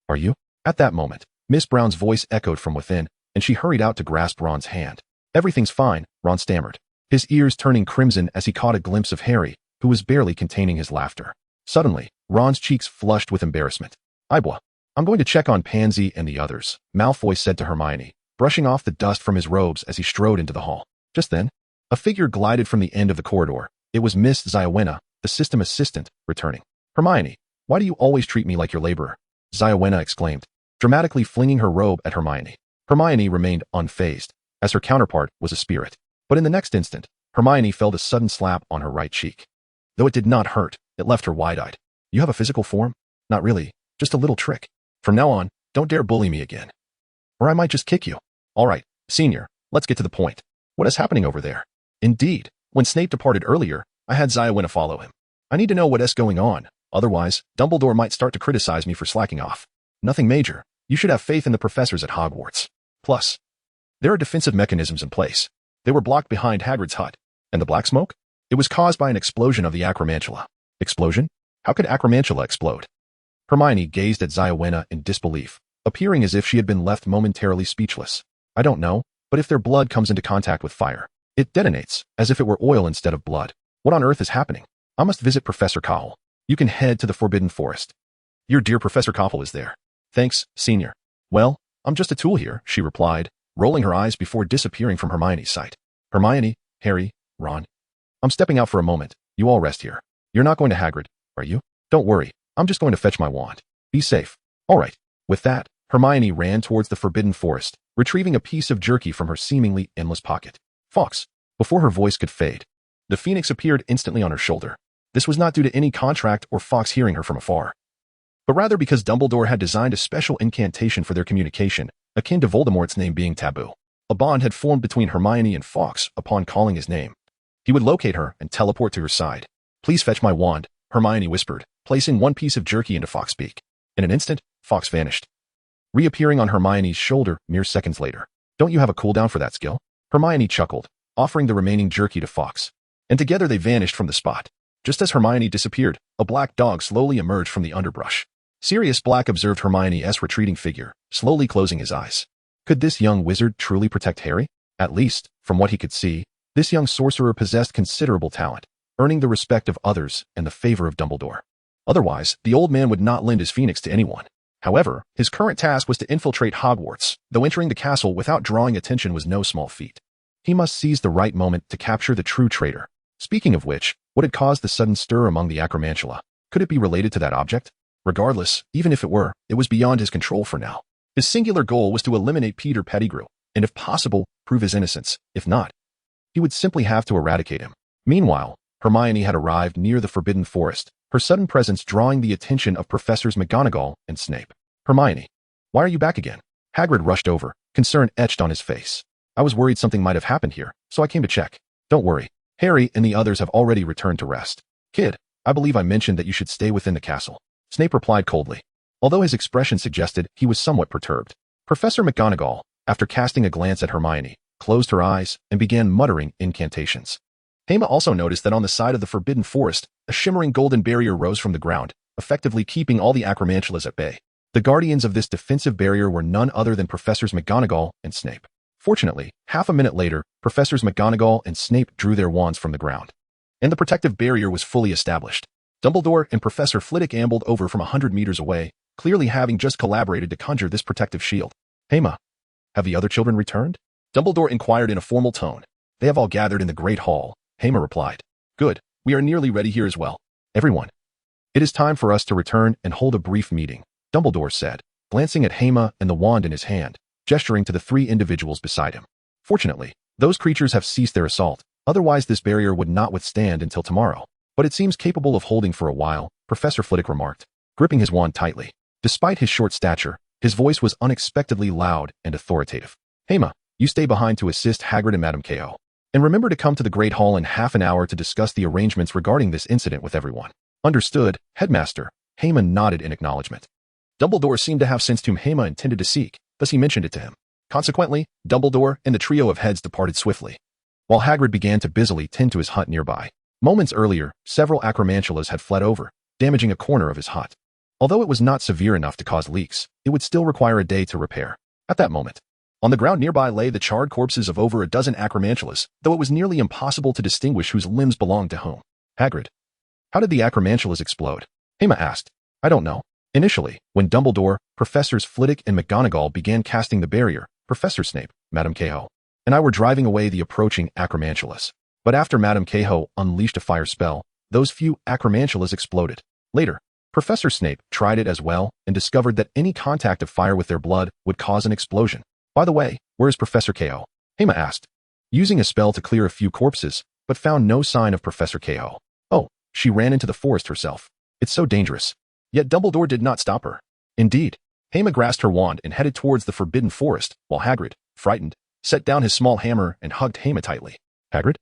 A: Are you? At that moment, Miss Brown's voice echoed from within, and she hurried out to grasp Ron's hand. Everything's fine, Ron stammered, his ears turning crimson as he caught a glimpse of Harry, who was barely containing his laughter. Suddenly, Ron's cheeks flushed with embarrassment. Ibwa, I'm going to check on Pansy and the others, Malfoy said to Hermione, brushing off the dust from his robes as he strode into the hall. Just then, a figure glided from the end of the corridor. It was Miss Ziowena, the system assistant, returning. Hermione, why do you always treat me like your laborer? Ziowena exclaimed, dramatically flinging her robe at Hermione. Hermione remained unfazed. as her counterpart was a spirit. But in the next instant, Hermione felt a sudden slap on her right cheek. Though it did not hurt, it left her wide-eyed. You have a physical form? Not really, just a little trick. From now on, don't dare bully me again. Or I might just kick you. All right, senior, let's get to the point. What is happening over there? Indeed, when Snape departed earlier, I had Ziawena follow him. I need to know what is going on, otherwise, Dumbledore might start to criticize me for slacking off. Nothing major. You should have faith in the professors at Hogwarts. Plus, there are defensive mechanisms in place. They were blocked behind Hagrid's hut. And the black smoke? It was caused by an explosion of the acromantula. Explosion? How could acromantula explode? Hermione gazed at Ziawena in disbelief, appearing as if she had been left momentarily speechless. I don't know, but if their blood comes into contact with fire, it detonates, as if it were oil instead of blood. What on earth is happening? I must visit Professor Cowell. You can head to the Forbidden Forest. Your dear Professor Cowell is there. Thanks, senior. Well, I'm just a tool here, she replied, rolling her eyes before disappearing from Hermione's sight. Hermione, Harry, Ron. I'm stepping out for a moment. You all rest here. You're not going to Hagrid, are you? Don't worry. I'm just going to fetch my wand. Be safe. All right. With that, Hermione ran towards the Forbidden Forest, retrieving a piece of jerky from her seemingly endless pocket. Fox. Before her voice could fade, the phoenix appeared instantly on her shoulder. This was not due to any contract or Fox hearing her from afar, but rather because Dumbledore had designed a special incantation for their communication, akin to Voldemort's name being taboo. A bond had formed between Hermione and Fox upon calling his name. He would locate her and teleport to her side. Please fetch my wand, Hermione whispered, placing one piece of jerky into Fox's beak. In an instant, Fox vanished, reappearing on Hermione's shoulder mere seconds later. Don't you have a cooldown for that skill? Hermione chuckled, offering the remaining jerky to Fox. And together they vanished from the spot. Just as Hermione disappeared, a black dog slowly emerged from the underbrush. Sirius Black observed Hermione's retreating figure, slowly closing his eyes. Could this young wizard truly protect Harry? At least, from what he could see, this young sorcerer possessed considerable talent, earning the respect of others and the favor of Dumbledore. Otherwise, the old man would not lend his phoenix to anyone. However, his current task was to infiltrate Hogwarts, though entering the castle without drawing attention was no small feat. He must seize the right moment to capture the true traitor. Speaking of which, what had caused the sudden stir among the acromantula? Could it be related to that object? Regardless, even if it were, it was beyond his control for now. His singular goal was to eliminate Peter Pettigrew, and if possible, prove his innocence. If not, he would simply have to eradicate him. Meanwhile, Hermione had arrived near the Forbidden Forest, her sudden presence drawing the attention of Professors McGonagall and Snape. Hermione, why are you back again? Hagrid rushed over, concern etched on his face. I was worried something might have happened here, so I came to check. Don't worry. Harry and the others have already returned to rest. Kid, I believe I mentioned that you should stay within the castle. Snape replied coldly, although his expression suggested he was somewhat perturbed. Professor McGonagall, after casting a glance at Hermione, closed her eyes and began muttering incantations. Hema also noticed that on the side of the Forbidden Forest, a shimmering golden barrier rose from the ground, effectively keeping all the acromantulas at bay. The guardians of this defensive barrier were none other than Professors McGonagall and Snape. Fortunately, half a minute later, Professors McGonagall and Snape drew their wands from the ground, and the protective barrier was fully established. Dumbledore and Professor Flitwick ambled over from 100 meters away, clearly having just collaborated to conjure this protective shield. Hema, have the other children returned? Dumbledore inquired in a formal tone. They have all gathered in the Great Hall, Hema replied. Good, we are nearly ready here as well. Everyone, it is time for us to return and hold a brief meeting, Dumbledore said, glancing at Hema and the wand in his hand, gesturing to the three individuals beside him. Fortunately, those creatures have ceased their assault, otherwise this barrier would not withstand until tomorrow. But it seems capable of holding for a while, Professor Flitwick remarked, gripping his wand tightly. Despite his short stature, his voice was unexpectedly loud and authoritative. Hema, you stay behind to assist Hagrid and Madame K.O. And remember to come to the Great Hall in half an hour to discuss the arrangements regarding this incident with everyone. Understood, Headmaster. Hema nodded in acknowledgement. Dumbledore seemed to have sensed whom Hema intended to seek, thus he mentioned it to him. Consequently, Dumbledore and the trio of heads departed swiftly, while Hagrid began to busily tend to his hut nearby. Moments earlier, several acromantulas had fled over, damaging a corner of his hut. Although it was not severe enough to cause leaks, it would still require a day to repair. At that moment, on the ground nearby lay the charred corpses of over a dozen acromantulas, though it was nearly impossible to distinguish whose limbs belonged to whom. Hagrid, how did the acromantulas explode? Hema asked. I don't know. Initially, when Dumbledore, Professors Flitwick and McGonagall began casting the barrier, Professor Snape, Madame K.O., and I were driving away the approaching acromantulas. But after Madame K.O. unleashed a fire spell, those few acromantulas exploded. Later, Professor Snape tried it as well and discovered that any contact of fire with their blood would cause an explosion. By the way, where is Professor K.O.? Hema asked, using a spell to clear a few corpses, but found no sign of Professor Cahill. Oh, she ran into the forest herself. It's so dangerous. Yet Dumbledore did not stop her. Indeed, Hema grasped her wand and headed towards the forbidden forest, while Hagrid, frightened, set down his small hammer and hugged Hema tightly. Hagrid?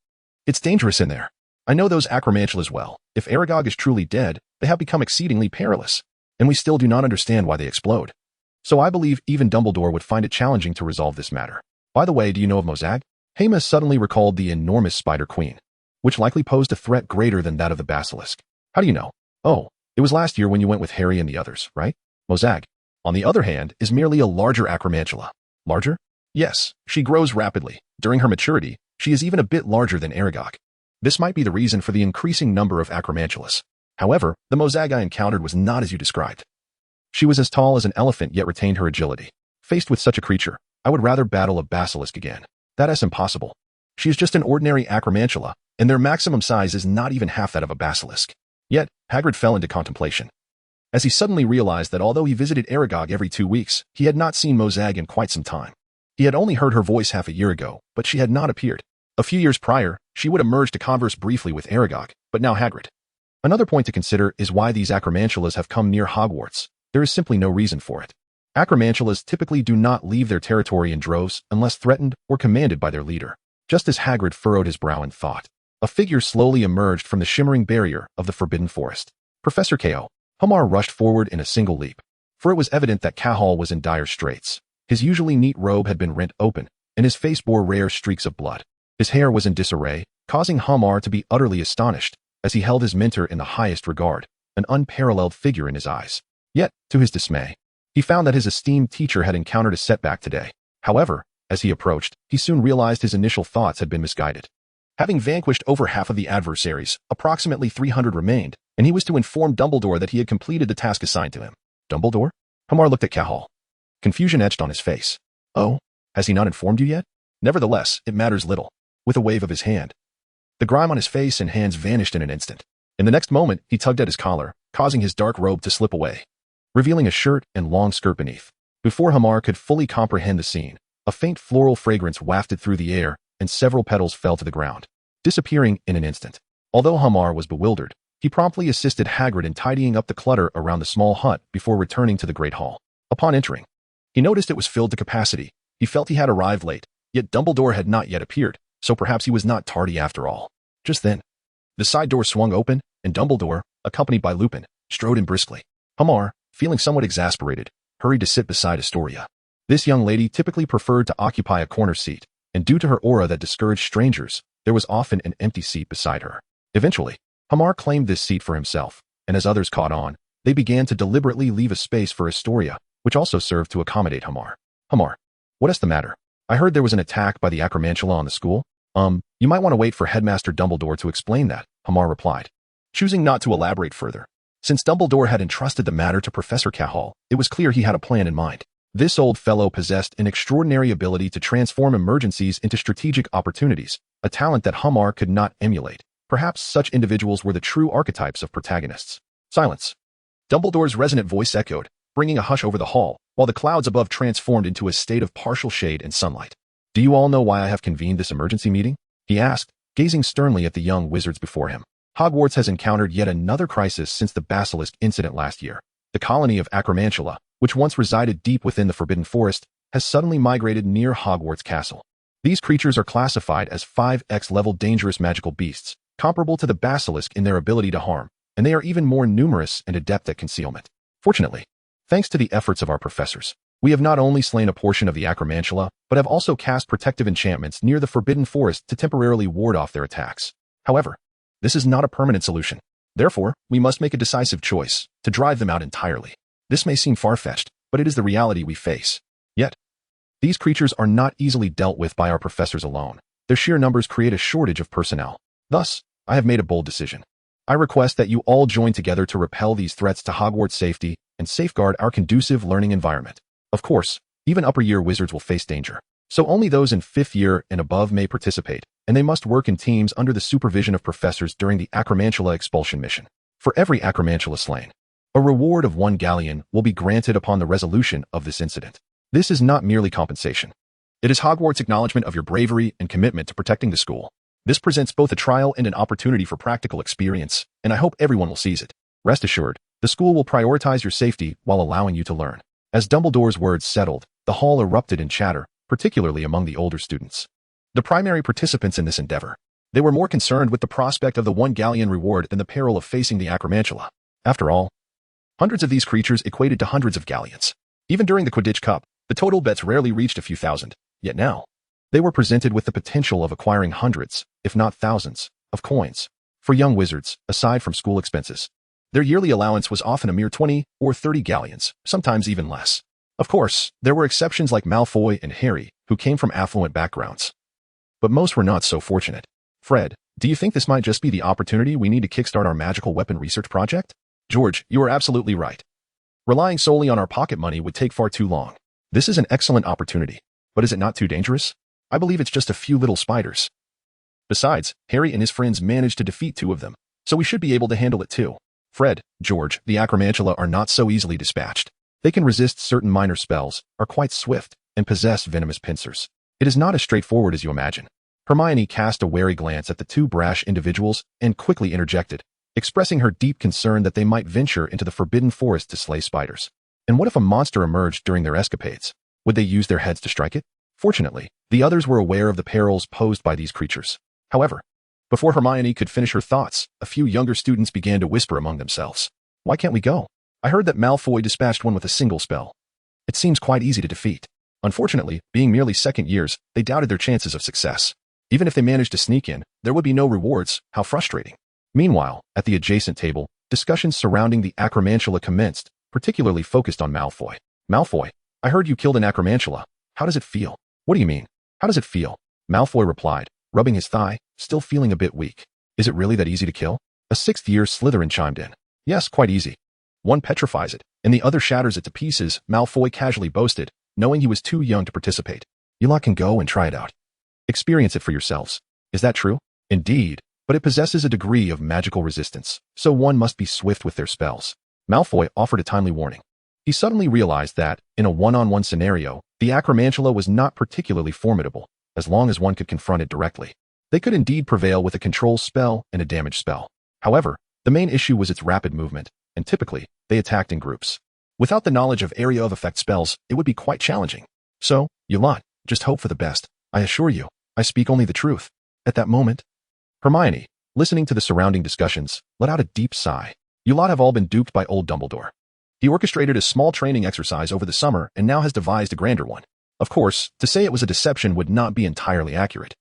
A: It's dangerous in there. I know those acromantulas well. If Aragog is truly dead, they have become exceedingly perilous, and we still do not understand why they explode. So I believe even Dumbledore would find it challenging to resolve this matter. By the way, do you know of Mozag? Hema suddenly recalled the enormous Spider Queen, which likely posed a threat greater than that of the basilisk. How do you know? Oh, it was last year when you went with Harry and the others, right? Mozag, on the other hand, is merely a larger acromantula. Larger? Yes, she grows rapidly. During her maturity, she is even a bit larger than Aragog. This might be the reason for the increasing number of acromantulas. However, the Mozag I encountered was not as you described. She was as tall as an elephant yet retained her agility. Faced with such a creature, I would rather battle a basilisk again. That is impossible. She is just an ordinary acromantula, and their maximum size is not even half that of a basilisk. Yet, Hagrid fell into contemplation, as he suddenly realized that although he visited Aragog every 2 weeks, he had not seen Mozag in quite some time. He had only heard her voice half a year ago, but she had not appeared. A few years prior, she would emerge to converse briefly with Aragog, but now Hagrid. Another point to consider is why these acromantulas have come near Hogwarts. There is simply no reason for it. Acromantulas typically do not leave their territory in droves unless threatened or commanded by their leader. Just as Hagrid furrowed his brow in thought, a figure slowly emerged from the shimmering barrier of the forbidden forest. Professor Cahill. Hema rushed forward in a single leap, for it was evident that Cahill was in dire straits. His usually neat robe had been rent open, and his face bore rare streaks of blood. His hair was in disarray, causing Hema to be utterly astonished, as he held his mentor in the highest regard, an unparalleled figure in his eyes. Yet, to his dismay, he found that his esteemed teacher had encountered a setback today. However, as he approached, he soon realized his initial thoughts had been misguided. Having vanquished over half of the adversaries, approximately 300 remained, and he was to inform Dumbledore that he had completed the task assigned to him. Dumbledore? Hema looked at Cahill. Confusion etched on his face. Oh, has he not informed you yet? Nevertheless, it matters little. With a wave of his hand, the grime on his face and hands vanished in an instant. In the next moment, he tugged at his collar, causing his dark robe to slip away, revealing a shirt and long skirt beneath. Before Hema could fully comprehend the scene, a faint floral fragrance wafted through the air, and several petals fell to the ground, disappearing in an instant. Although Hema was bewildered, he promptly assisted Hagrid in tidying up the clutter around the small hut before returning to the Great Hall. Upon entering, he noticed it was filled to capacity. He felt he had arrived late, yet Dumbledore had not yet appeared, so perhaps he was not tardy after all. Just then, the side door swung open, and Dumbledore, accompanied by Lupin, strode in briskly. Hema, feeling somewhat exasperated, hurried to sit beside Astoria. This young lady typically preferred to occupy a corner seat, and due to her aura that discouraged strangers, there was often an empty seat beside her. Eventually, Hema claimed this seat for himself, and as others caught on, they began to deliberately leave a space for Astoria, which also served to accommodate Hema. Hema, what is the matter? I heard there was an attack by the acromantula on the school. You might want to wait for Headmaster Dumbledore to explain that, Hema replied, choosing not to elaborate further. Since Dumbledore had entrusted the matter to Professor Cahill, it was clear he had a plan in mind. This old fellow possessed an extraordinary ability to transform emergencies into strategic opportunities, a talent that Hema could not emulate. Perhaps such individuals were the true archetypes of protagonists. Silence. Dumbledore's resonant voice echoed, bringing a hush over the hall, while the clouds above transformed into a state of partial shade and sunlight. Do you all know why I have convened this emergency meeting? He asked, gazing sternly at the young wizards before him. Hogwarts has encountered yet another crisis since the basilisk incident last year. The colony of acromantula, which once resided deep within the Forbidden Forest, has suddenly migrated near Hogwarts Castle. These creatures are classified as 5X level dangerous magical beasts, comparable to the basilisk in their ability to harm, and they are even more numerous and adept at concealment. Fortunately, thanks to the efforts of our professors, we have not only slain a portion of the acromantula, but have also cast protective enchantments near the Forbidden Forest to temporarily ward off their attacks. However, this is not a permanent solution. Therefore, we must make a decisive choice to drive them out entirely. This may seem far-fetched, but it is the reality we face. Yet, these creatures are not easily dealt with by our professors alone. Their sheer numbers create a shortage of personnel. Thus, I have made a bold decision. I request that you all join together to repel these threats to Hogwarts safety and safeguard our conducive learning environment. Of course, even upper-year wizards will face danger, so only those in 5th year and above may participate, and they must work in teams under the supervision of professors during the acromantula expulsion mission. For every acromantula slain, a reward of 1 galleon will be granted upon the resolution of this incident. This is not merely compensation. It is Hogwarts' acknowledgement of your bravery and commitment to protecting the school. This presents both a trial and an opportunity for practical experience, and I hope everyone will seize it. Rest assured, the school will prioritize your safety while allowing you to learn. As Dumbledore's words settled, the hall erupted in chatter, particularly among the older students. The primary participants in this endeavor. They were more concerned with the prospect of the 1 galleon reward than the peril of facing the acromantula. After all, hundreds of these creatures equated to hundreds of galleons. Even during the Quidditch Cup, the total bets rarely reached a few thousand, yet now, they were presented with the potential of acquiring hundreds, if not thousands, of coins. For young wizards, aside from school expenses, their yearly allowance was often a mere 20 or 30 galleons, sometimes even less. Of course, there were exceptions like Malfoy and Harry, who came from affluent backgrounds. But most were not so fortunate. Fred, do you think this might just be the opportunity we need to kickstart our magical weapon research project? George, you are absolutely right. Relying solely on our pocket money would take far too long. This is an excellent opportunity, but is it not too dangerous? I believe it's just a few little spiders. Besides, Harry and his friends managed to defeat 2 of them, so we should be able to handle it too. Fred, George, the acromantula are not so easily dispatched. They can resist certain minor spells, are quite swift, and possess venomous pincers. It is not as straightforward as you imagine. Hermione cast a wary glance at the 2 brash individuals and quickly interjected, expressing her deep concern that they might venture into the forbidden forest to slay spiders. And what if a monster emerged during their escapades? Would they use their heads to strike it? Fortunately, the others were aware of the perils posed by these creatures. However, before Hermione could finish her thoughts, a few younger students began to whisper among themselves. Why can't we go? I heard that Malfoy dispatched one with a single spell. It seems quite easy to defeat. Unfortunately, being merely second years, they doubted their chances of success. Even if they managed to sneak in, there would be no rewards. How frustrating. Meanwhile, at the adjacent table, discussions surrounding the acromantula commenced, particularly focused on Malfoy. Malfoy, I heard you killed an acromantula. How does it feel? What do you mean? How does it feel? Malfoy replied, rubbing his thigh, still feeling a bit weak. Is it really that easy to kill? A 6th-year Slytherin chimed in. Yes, quite easy. One petrifies it, and the other shatters it to pieces, Malfoy casually boasted, knowing he was too young to participate. You lot can go and try it out. Experience it for yourselves. Is that true? Indeed, but it possesses a degree of magical resistance, so one must be swift with their spells. Malfoy offered a timely warning. He suddenly realized that, in a one-on-one scenario, the acromantula was not particularly formidable, as long as one could confront it directly. They could indeed prevail with a control spell and a damage spell. However, the main issue was its rapid movement, and typically, they attacked in groups. Without the knowledge of area of effect spells, it would be quite challenging. So, you lot, just hope for the best. I assure you, I speak only the truth. At that moment, Hermione, listening to the surrounding discussions, let out a deep sigh. You lot have all been duped by old Dumbledore. He orchestrated a small training exercise over the summer and now has devised a grander one. Of course, to say it was a deception would not be entirely accurate.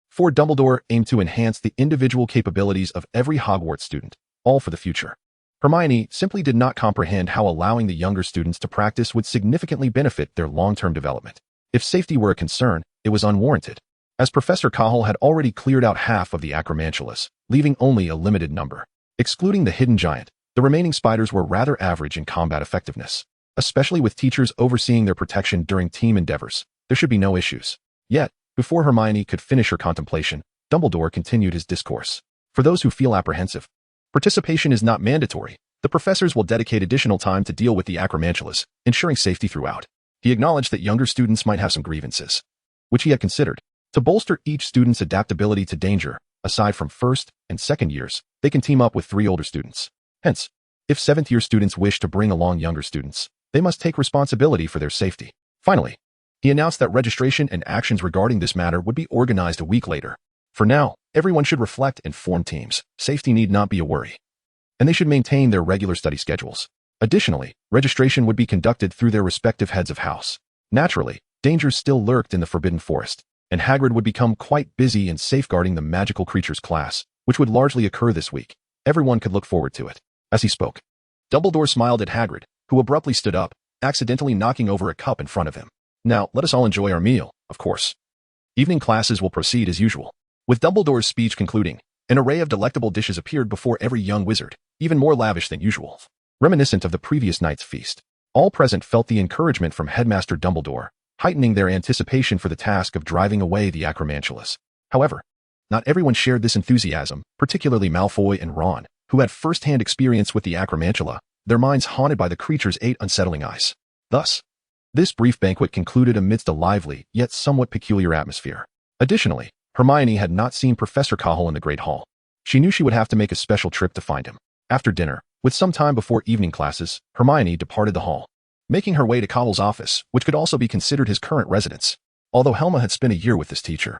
A: For Dumbledore aimed to enhance the individual capabilities of every Hogwarts student, all for the future. Hermione simply did not comprehend how allowing the younger students to practice would significantly benefit their long-term development. If safety were a concern, it was unwarranted, as Professor Cahill had already cleared out half of the acromantulas, leaving only a limited number. Excluding the hidden giant, the remaining spiders were rather average in combat effectiveness. Especially with teachers overseeing their protection during team endeavors, there should be no issues. Yet, before Hermione could finish her contemplation, Dumbledore continued his discourse. For those who feel apprehensive, participation is not mandatory. The professors will dedicate additional time to deal with the acromantulas, ensuring safety throughout. He acknowledged that younger students might have some grievances, which he had considered. To bolster each student's adaptability to danger, aside from first and second years, they can team up with 3 older students. Hence, if 7th-year students wish to bring along younger students, they must take responsibility for their safety. Finally, he announced that registration and actions regarding this matter would be organized a week later. For now, everyone should reflect and form teams. Safety need not be a worry. And they should maintain their regular study schedules. Additionally, registration would be conducted through their respective heads of house. Naturally, dangers still lurked in the Forbidden Forest, and Hagrid would become quite busy in safeguarding the magical creatures class, which would largely occur this week. Everyone could look forward to it. As he spoke, Dumbledore smiled at Hagrid, who abruptly stood up, accidentally knocking over a cup in front of him. Now, let us all enjoy our meal, of course. Evening classes will proceed as usual. With Dumbledore's speech concluding, an array of delectable dishes appeared before every young wizard, even more lavish than usual, reminiscent of the previous night's feast. All present felt the encouragement from Headmaster Dumbledore, heightening their anticipation for the task of driving away the acromantulas. However, not everyone shared this enthusiasm, particularly Malfoy and Ron, who had first-hand experience with the acromantula, their minds haunted by the creature's 8 unsettling eyes. Thus, This brief banquet concluded amidst a lively, yet somewhat peculiar atmosphere. Additionally, Hermione had not seen Professor Cahill in the Great Hall. She knew she would have to make a special trip to find him. After dinner, with some time before evening classes, Hermione departed the hall, making her way to Cahill's office, which could also be considered his current residence. Although Hema had spent a year with this teacher,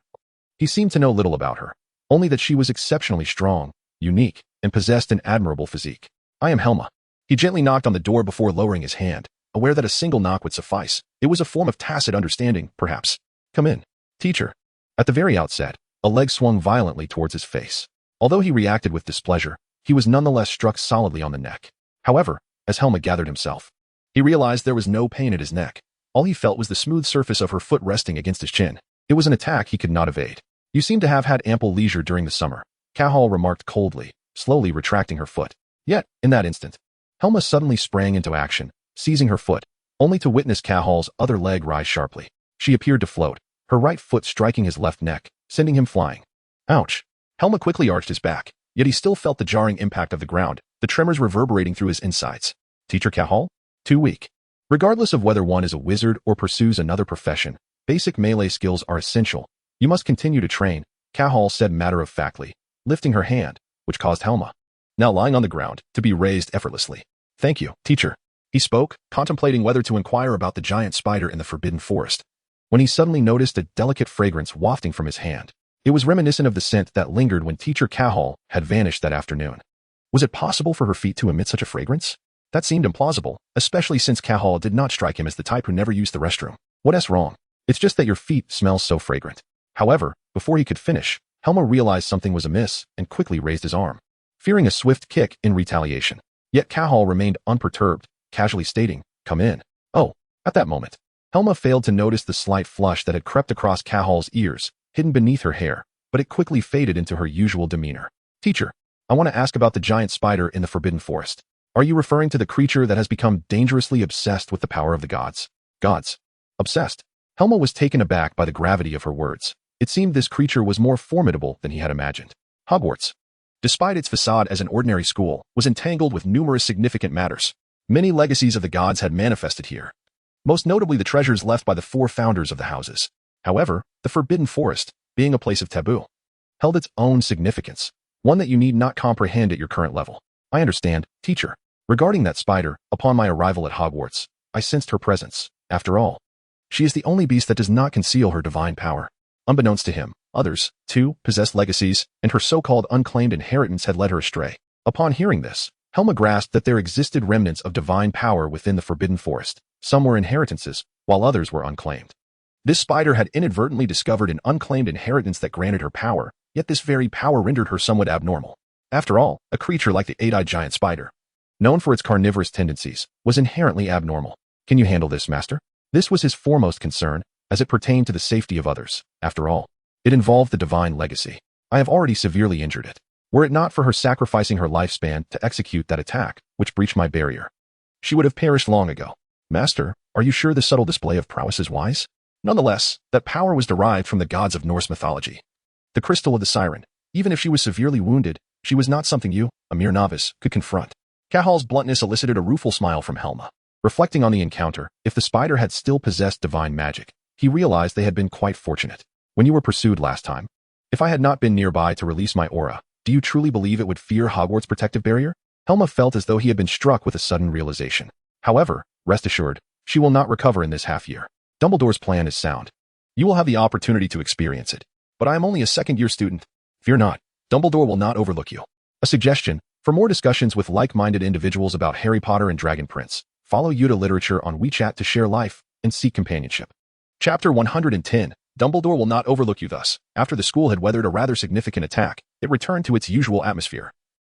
A: he seemed to know little about her, only that she was exceptionally strong, unique, and possessed an admirable physique. "I am Hema." He gently knocked on the door before lowering his hand, aware that a single knock would suffice. It was a form of tacit understanding, perhaps. "Come in, teacher." At the very outset, a leg swung violently towards his face. Although he reacted with displeasure, he was nonetheless struck solidly on the neck. However, as Hema gathered himself, he realized there was no pain at his neck. All he felt was the smooth surface of her foot resting against his chin. It was an attack he could not evade. "You seem to have had ample leisure during the summer," Cahill remarked coldly, slowly retracting her foot. Yet, in that instant, Hema suddenly sprang into action, seizing her foot, only to witness Cahill's other leg rise sharply. She appeared to float, her right foot striking his left neck, sending him flying. Ouch! Hema quickly arched his back, yet he still felt the jarring impact of the ground, the tremors reverberating through his insides. "Teacher Cahill? Too weak." Regardless of whether one is a wizard or pursues another profession, basic melee skills are essential. "You must continue to train," Cahill said matter-of-factly, lifting her hand, which caused Hema, now lying on the ground, to be raised effortlessly. "Thank you, teacher." He spoke, contemplating whether to inquire about the giant spider in the Forbidden Forest, when he suddenly noticed a delicate fragrance wafting from his hand. It was reminiscent of the scent that lingered when teacher Cahill had vanished that afternoon. Was it possible for her feet to emit such a fragrance? That seemed implausible, especially since Cahill did not strike him as the type who never used the restroom. "What's wrong? It's just that your feet smell so fragrant." However, before he could finish, Hema realized something was amiss and quickly raised his arm, fearing a swift kick in retaliation. Yet Cahill remained unperturbed, casually stating, "Come in." "Oh." At that moment, Hema failed to notice the slight flush that had crept across Cahill's ears, hidden beneath her hair, but it quickly faded into her usual demeanor. "Teacher, I want to ask about the giant spider in the Forbidden Forest. Are you referring to the creature that has become dangerously obsessed with the power of the gods?" "Gods? Obsessed?" Hema was taken aback by the gravity of her words. It seemed this creature was more formidable than he had imagined. Hogwarts, despite its facade as an ordinary school, was entangled with numerous significant matters. Many legacies of the gods had manifested here, most notably the treasures left by the four founders of the houses. However, the Forbidden Forest, being a place of taboo, held its own significance, one that you need not comprehend at your current level. "I understand, teacher." Regarding that spider, upon my arrival at Hogwarts, I sensed her presence. After all, she is the only beast that does not conceal her divine power. Unbeknownst to him, others, too, possessed legacies, and her so-called unclaimed inheritance had led her astray. Upon hearing this, Hema grasped that there existed remnants of divine power within the Forbidden Forest. Some were inheritances, while others were unclaimed. This spider had inadvertently discovered an unclaimed inheritance that granted her power, yet this very power rendered her somewhat abnormal. After all, a creature like the eight-eyed giant spider, known for its carnivorous tendencies, was inherently abnormal. "Can you handle this, master?" This was his foremost concern, as it pertained to the safety of others. After all, it involved the divine legacy. "I have already severely injured it. Were it not for her sacrificing her lifespan to execute that attack, which breached my barrier, she would have perished long ago." "Master, are you sure this subtle display of prowess is wise?" "Nonetheless, that power was derived from the gods of Norse mythology. The crystal of the siren. Even if she was severely wounded, she was not something you, a mere novice, could confront." Cahill's bluntness elicited a rueful smile from Hema. Reflecting on the encounter, if the spider had still possessed divine magic, he realized they had been quite fortunate. "When you were pursued last time, if I had not been nearby to release my aura, do you truly believe it would fear Hogwarts' protective barrier?" Hema felt as though he had been struck with a sudden realization. "However, rest assured, she will not recover in this half-year. Dumbledore's plan is sound. You will have the opportunity to experience it. But I am only a second-year student. Fear not, Dumbledore will not overlook you." A suggestion: for more discussions with like-minded individuals about Harry Potter and Dragon Prince, follow Yuta Literature on WeChat to share life and seek companionship. Chapter 110. Dumbledore will not overlook you. Thus, after the school had weathered a rather significant attack, it returned to its usual atmosphere,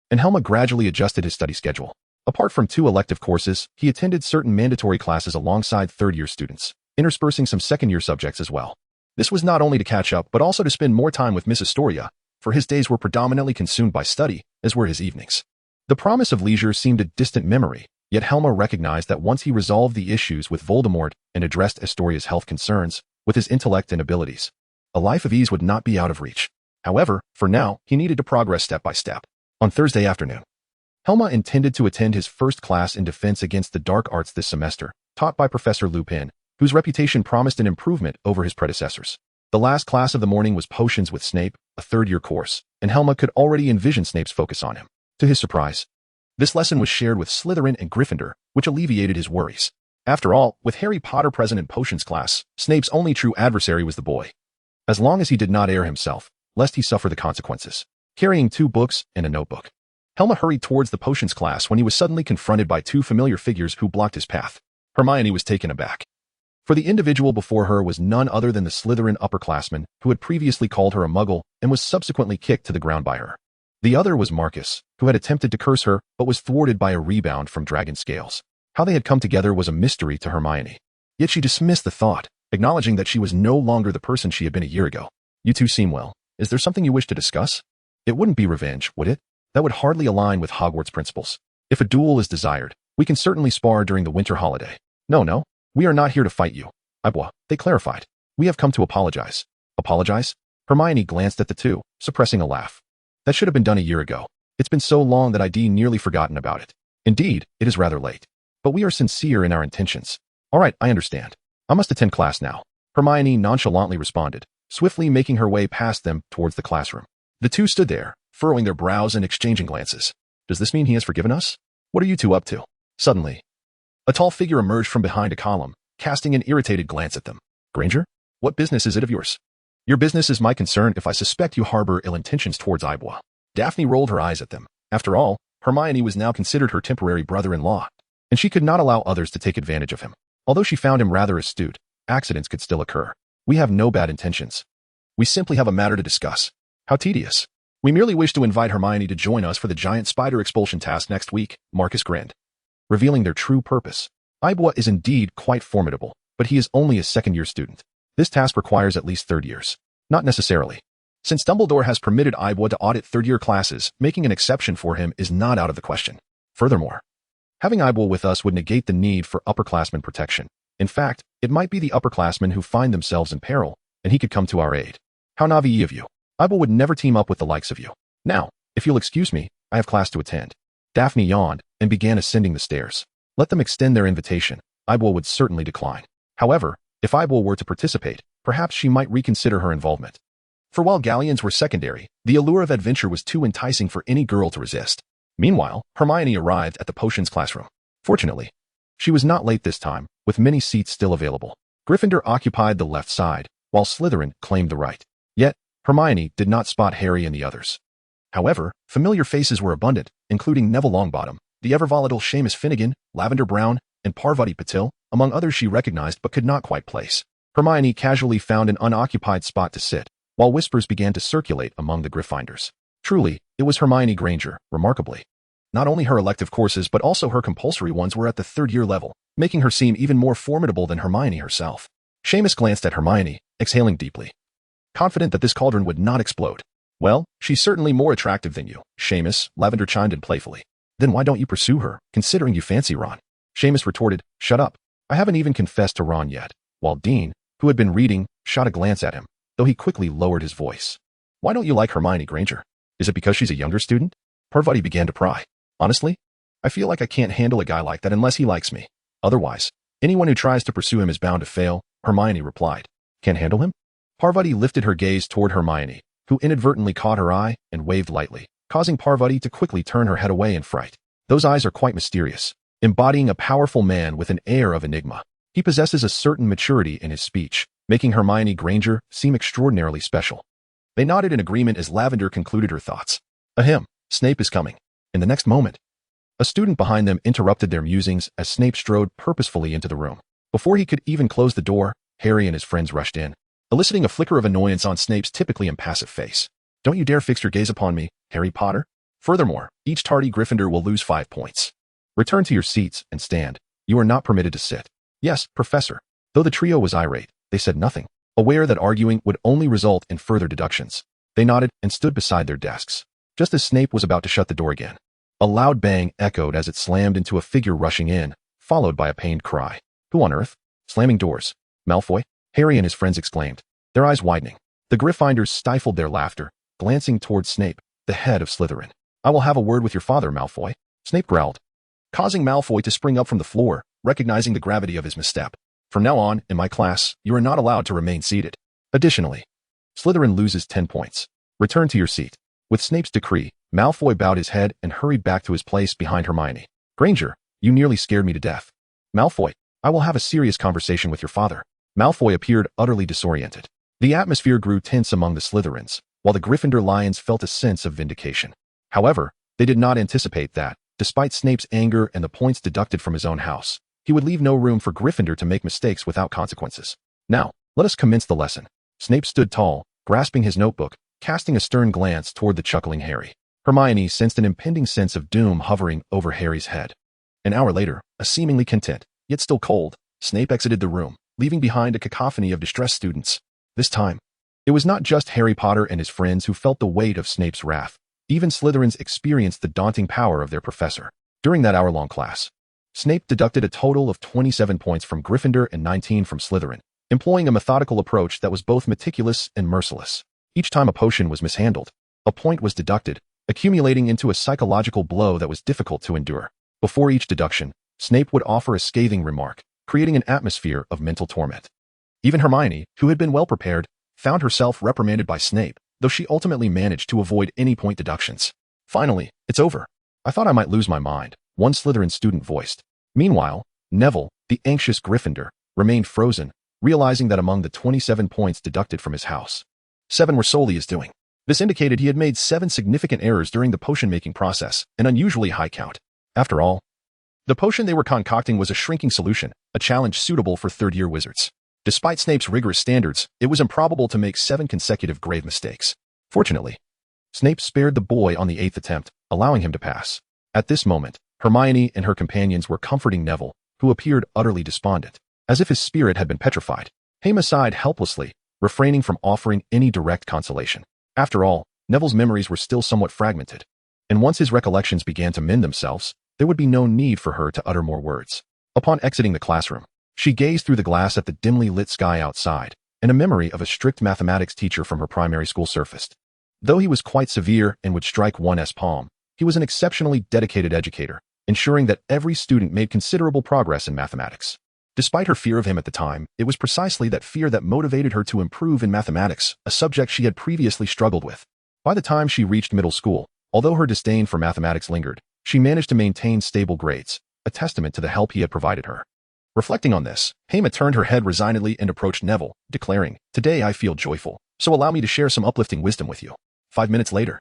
A: and Hema gradually adjusted his study schedule. Apart from 2 elective courses, he attended certain mandatory classes alongside third-year students, interspersing some second-year subjects as well. This was not only to catch up but also to spend more time with Miss Astoria, for his days were predominantly consumed by study, as were his evenings. The promise of leisure seemed a distant memory, yet Hema recognized that once he resolved the issues with Voldemort and addressed Astoria's health concerns with his intellect and abilities, a life of ease would not be out of reach. However, for now, he needed to progress step by step. On Thursday afternoon, Hema intended to attend his first class in defense against the dark arts this semester, taught by Professor Lupin, whose reputation promised an improvement over his predecessors. The last class of the morning was Potions with Snape, a third-year course, and Hema could already envision Snape's focus on him. To his surprise, this lesson was shared with Slytherin and Gryffindor, which alleviated his worries. After all, with Harry Potter present in Potions class, Snape's only true adversary was the boy. As long as he did not err himself, lest he suffer the consequences. Carrying 2 books and a notebook, Hema hurried towards the Potions class when he was suddenly confronted by 2 familiar figures who blocked his path. Hermione was taken aback. For the individual before her was none other than the Slytherin upperclassman who had previously called her a muggle and was subsequently kicked to the ground by her. The other was Marcus, who had attempted to curse her but was thwarted by a rebound from dragon scales. How they had come together was a mystery to Hermione. Yet she dismissed the thought, acknowledging that she was no longer the person she had been a year ago. You two seem well. Is there something you wish to discuss? It wouldn't be revenge, would it? That would hardly align with Hogwarts principles. If a duel is desired, we can certainly spar during the winter holiday. No, we are not here to fight you. They clarified. We have come to apologize. Apologize? Hermione glanced at the two, suppressing a laugh. That should have been done a year ago. It's been so long that I'd nearly forgotten about it. Indeed, it is rather late. But we are sincere in our intentions. All right, I understand. I must attend class now. Hermione nonchalantly responded, swiftly making her way past them towards the classroom. The two stood there, furrowing their brows and exchanging glances. Does this mean he has forgiven us? What are you two up to? Suddenly, a tall figure emerged from behind a column, casting an irritated glance at them. Granger? What business is it of yours? Your business is my concern if I suspect you harbor ill intentions towards Ibwa. Daphne rolled her eyes at them. After all, Hermione was now considered her temporary brother-in-law, and she could not allow others to take advantage of him. Although she found him rather astute, accidents could still occur. We have no bad intentions. We simply have a matter to discuss. How tedious. We merely wish to invite Hermione to join us for the giant spider expulsion task next week, Marcus grinned, revealing their true purpose. Ibwa is indeed quite formidable, but he is only a second-year student. This task requires at least third years. Not necessarily. Since Dumbledore has permitted Ibwa to audit third-year classes, making an exception for him is not out of the question. Furthermore, having Ibwa with us would negate the need for upperclassmen protection. In fact, it might be the upperclassmen who find themselves in peril, and he could come to our aid. How naive of you. Ibwa would never team up with the likes of you. Now, if you'll excuse me, I have class to attend. Daphne yawned and began ascending the stairs. Let them extend their invitation. Ibwa would certainly decline. However, if Ibwa were to participate, perhaps she might reconsider her involvement. For while galleons were secondary, the allure of adventure was too enticing for any girl to resist. Meanwhile, Hermione arrived at the potions classroom. Fortunately, she was not late this time, with many seats still available. Gryffindor occupied the left side, while Slytherin claimed the right. Yet, Hermione did not spot Harry and the others. However, familiar faces were abundant, including Neville Longbottom, the ever-volatile Seamus Finnegan, Lavender Brown, and Parvati Patil, among others she recognized but could not quite place. Hermione casually found an unoccupied spot to sit, while whispers began to circulate among the Gryffindors. Truly, it was Hermione Granger, remarkably. Not only her elective courses but also her compulsory ones were at the third-year level, making her seem even more formidable than Hermione herself. Seamus glanced at Hermione, exhaling deeply, confident that this cauldron would not explode. Well, she's certainly more attractive than you, Seamus, Lavender chimed in playfully. Then why don't you pursue her, considering you fancy Ron? Seamus retorted, shut up. I haven't even confessed to Ron yet, while Dean, who had been reading, shot a glance at him, though he quickly lowered his voice. Why don't you like Hermione Granger? Is it because she's a younger student? Parvati began to pry. Honestly, I feel like I can't handle a guy like that unless he likes me. Otherwise, anyone who tries to pursue him is bound to fail, Hermione replied. Can't handle him? Parvati lifted her gaze toward Hermione, who inadvertently caught her eye and waved lightly, causing Parvati to quickly turn her head away in fright. Those eyes are quite mysterious, embodying a powerful man with an air of enigma. He possesses a certain maturity in his speech, making Hermione Granger seem extraordinarily special. They nodded in agreement as Lavender concluded her thoughts. Ahem, Snape is coming. In the next moment, a student behind them interrupted their musings as Snape strode purposefully into the room. Before he could even close the door, Harry and his friends rushed in, eliciting a flicker of annoyance on Snape's typically impassive face. Don't you dare fix your gaze upon me, Harry Potter. Furthermore, each tardy Gryffindor will lose 5 points. Return to your seats and stand. You are not permitted to sit. Yes, Professor. Though the trio was irate, they said nothing, aware that arguing would only result in further deductions. They nodded and stood beside their desks. Just as Snape was about to shut the door again, a loud bang echoed as it slammed into a figure rushing in, followed by a pained cry. Who on earth? Slamming doors. Malfoy? Harry and his friends exclaimed, their eyes widening. The Gryffindors stifled their laughter, glancing towards Snape, the head of Slytherin. I will have a word with your father, Malfoy. Snape growled, causing Malfoy to spring up from the floor, recognizing the gravity of his misstep. From now on, in my class, you are not allowed to remain seated. Additionally, Slytherin loses 10 points. Return to your seat. With Snape's decree, Malfoy bowed his head and hurried back to his place behind Hermione. Granger, you nearly scared me to death. Malfoy, I will have a serious conversation with your father. Malfoy appeared utterly disoriented. The atmosphere grew tense among the Slytherins, while the Gryffindor Lions felt a sense of vindication. However, they did not anticipate that, despite Snape's anger and the points deducted from his own house, he would leave no room for Gryffindor to make mistakes without consequences. Now, let us commence the lesson. Snape stood tall, grasping his notebook, casting a stern glance toward the chuckling Harry. Hermione sensed an impending sense of doom hovering over Harry's head. An hour later, a seemingly content, yet still cold, Snape exited the room, leaving behind a cacophony of distressed students. This time, it was not just Harry Potter and his friends who felt the weight of Snape's wrath. Even Slytherins experienced the daunting power of their professor. During that hour-long class, Snape deducted a total of 27 points from Gryffindor and 19 from Slytherin, employing a methodical approach that was both meticulous and merciless. Each time a potion was mishandled, a point was deducted, accumulating into a psychological blow that was difficult to endure. Before each deduction, Snape would offer a scathing remark, creating an atmosphere of mental torment. Even Hermione, who had been well prepared, found herself reprimanded by Snape, though she ultimately managed to avoid any point deductions. Finally, it's over. I thought I might lose my mind, one Slytherin student voiced. Meanwhile, Neville, the anxious Gryffindor, remained frozen, realizing that among the 27 points deducted from his house, 7 were solely his doing. This indicated he had made 7 significant errors during the potion-making process, an unusually high count. After all, the potion they were concocting was a shrinking solution, a challenge suitable for third-year wizards. Despite Snape's rigorous standards, it was improbable to make 7 consecutive grave mistakes. Fortunately, Snape spared the boy on the 8th attempt, allowing him to pass. At this moment, Hermione and her companions were comforting Neville, who appeared utterly despondent, as if his spirit had been petrified. Hema sighed helplessly, refraining from offering any direct consolation. After all, Neville's memories were still somewhat fragmented, and once his recollections began to mend themselves, there would be no need for her to utter more words. Upon exiting the classroom, she gazed through the glass at the dimly lit sky outside, and a memory of a strict mathematics teacher from her primary school surfaced. Though he was quite severe and would strike one's palm, he was an exceptionally dedicated educator, ensuring that every student made considerable progress in mathematics. Despite her fear of him at the time, it was precisely that fear that motivated her to improve in mathematics, a subject she had previously struggled with. By the time she reached middle school, although her disdain for mathematics lingered, she managed to maintain stable grades, a testament to the help he had provided her. Reflecting on this, Hema turned her head resignedly and approached Neville, declaring, "Today I feel joyful, so allow me to share some uplifting wisdom with you." 5 minutes later,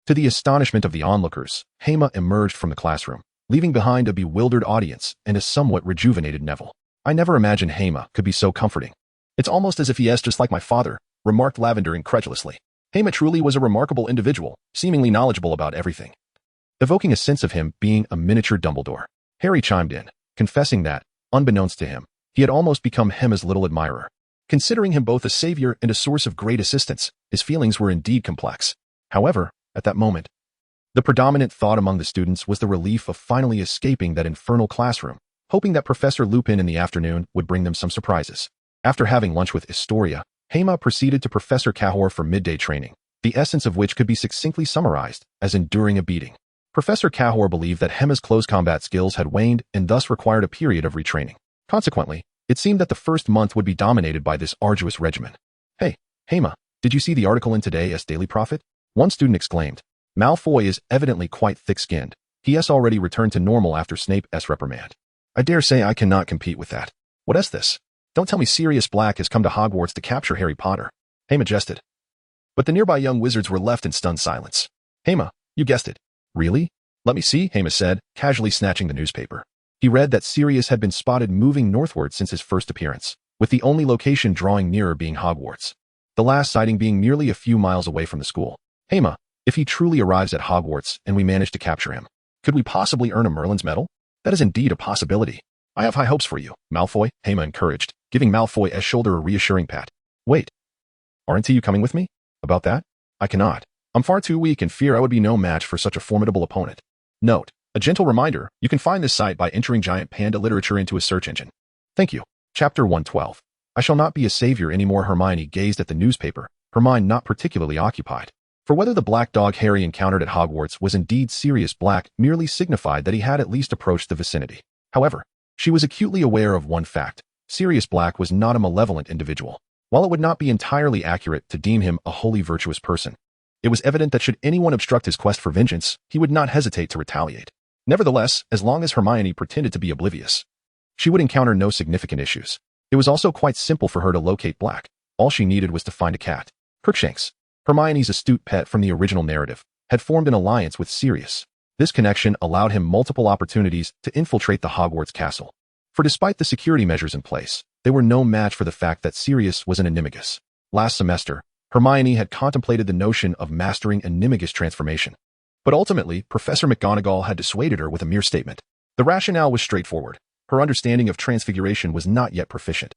A: to the astonishment of the onlookers, Hema emerged from the classroom, leaving behind a bewildered audience and a somewhat rejuvenated Neville. "I never imagined Hema could be so comforting. It's almost as if he is just like my father," remarked Lavender incredulously. Hema truly was a remarkable individual, seemingly knowledgeable about everything, evoking a sense of him being a miniature Dumbledore. Harry chimed in, confessing that, unbeknownst to him, he had almost become Hema's little admirer. Considering him both a savior and a source of great assistance, his feelings were indeed complex. However, at that moment, the predominant thought among the students was the relief of finally escaping that infernal classroom, hoping that Professor Lupin in the afternoon would bring them some surprises. After having lunch with Astoria, Hema proceeded to Professor Cahor for midday training, the essence of which could be succinctly summarized as enduring a beating. Professor Cahor believed that Hema's close combat skills had waned and thus required a period of retraining. Consequently, it seemed that the first month would be dominated by this arduous regimen. "Hey, Hema, did you see the article in today's Daily Prophet?" One student exclaimed. "Malfoy is evidently quite thick-skinned. He has already returned to normal after Snape's reprimand. I dare say I cannot compete with that. What is this? Don't tell me Sirius Black has come to Hogwarts to capture Harry Potter." Hema jested. But the nearby young wizards were left in stunned silence. "Hema, you guessed it." "Really? Let me see," Hema said, casually snatching the newspaper. He read that Sirius had been spotted moving northward since his first appearance, with the only location drawing nearer being Hogwarts, the last sighting being merely a few miles away from the school. "Hema, if he truly arrives at Hogwarts and we manage to capture him, could we possibly earn a Merlin's medal?" "That is indeed a possibility. I have high hopes for you, Malfoy," Hema encouraged, giving Malfoy's shoulder a reassuring pat. "Wait, aren't you coming with me?" "About that? I cannot. I'm far too weak and fear I would be no match for such a formidable opponent." Note, a gentle reminder, you can find this site by entering Giant Panda Literature into a search engine. Thank you. Chapter 112. I shall not be a savior anymore. Hermione gazed at the newspaper, her mind not particularly occupied. For whether the black dog Harry encountered at Hogwarts was indeed Sirius Black merely signified that he had at least approached the vicinity. However, she was acutely aware of one fact. Sirius Black was not a malevolent individual. While it would not be entirely accurate to deem him a wholly virtuous person, it was evident that should anyone obstruct his quest for vengeance, he would not hesitate to retaliate. Nevertheless, as long as Hermione pretended to be oblivious, she would encounter no significant issues. It was also quite simple for her to locate Black. All she needed was to find a cat. Crookshanks, Hermione's astute pet from the original narrative, had formed an alliance with Sirius. This connection allowed him multiple opportunities to infiltrate the Hogwarts castle. For despite the security measures in place, they were no match for the fact that Sirius was an animagus. Last semester, Hermione had contemplated the notion of mastering animagus transformation. But ultimately, Professor McGonagall had dissuaded her with a mere statement. The rationale was straightforward. Her understanding of transfiguration was not yet proficient.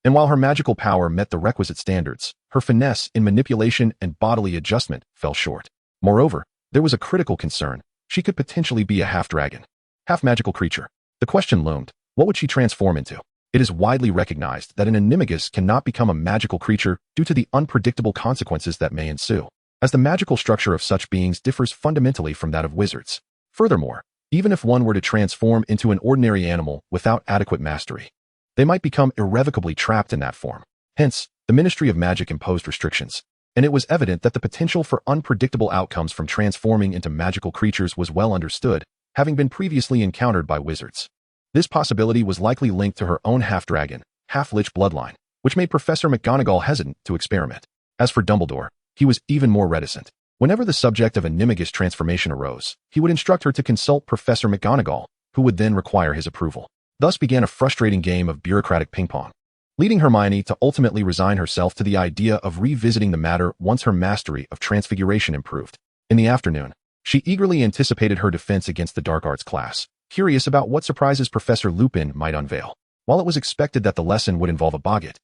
A: And while her magical power met the requisite standards, her finesse in manipulation and bodily adjustment fell short. Moreover, there was a critical concern. She could potentially be a half-dragon, half-magical creature. The question loomed, what would she transform into? It is widely recognized that an animagus cannot become a magical creature due to the unpredictable consequences that may ensue, as the magical structure of such beings differs fundamentally from that of wizards. Furthermore, even if one were to transform into an ordinary animal without adequate mastery, they might become irrevocably trapped in that form. Hence, the Ministry of Magic imposed restrictions, and it was evident that the potential for unpredictable outcomes from transforming into magical creatures was well understood, having been previously encountered by wizards. This possibility was likely linked to her own half-dragon, half-lich bloodline, which made Professor McGonagall hesitant to experiment. As for Dumbledore, he was even more reticent. Whenever the subject of animagus transformation arose, he would instruct her to consult Professor McGonagall, who would then require his approval. Thus began a frustrating game of bureaucratic ping-pong, leading Hermione to ultimately resign herself to the idea of revisiting the matter once her mastery of transfiguration improved. In the afternoon, she eagerly anticipated her defense against the dark arts class, curious about what surprises Professor Lupin might unveil. While it was expected that the lesson would involve a boggart,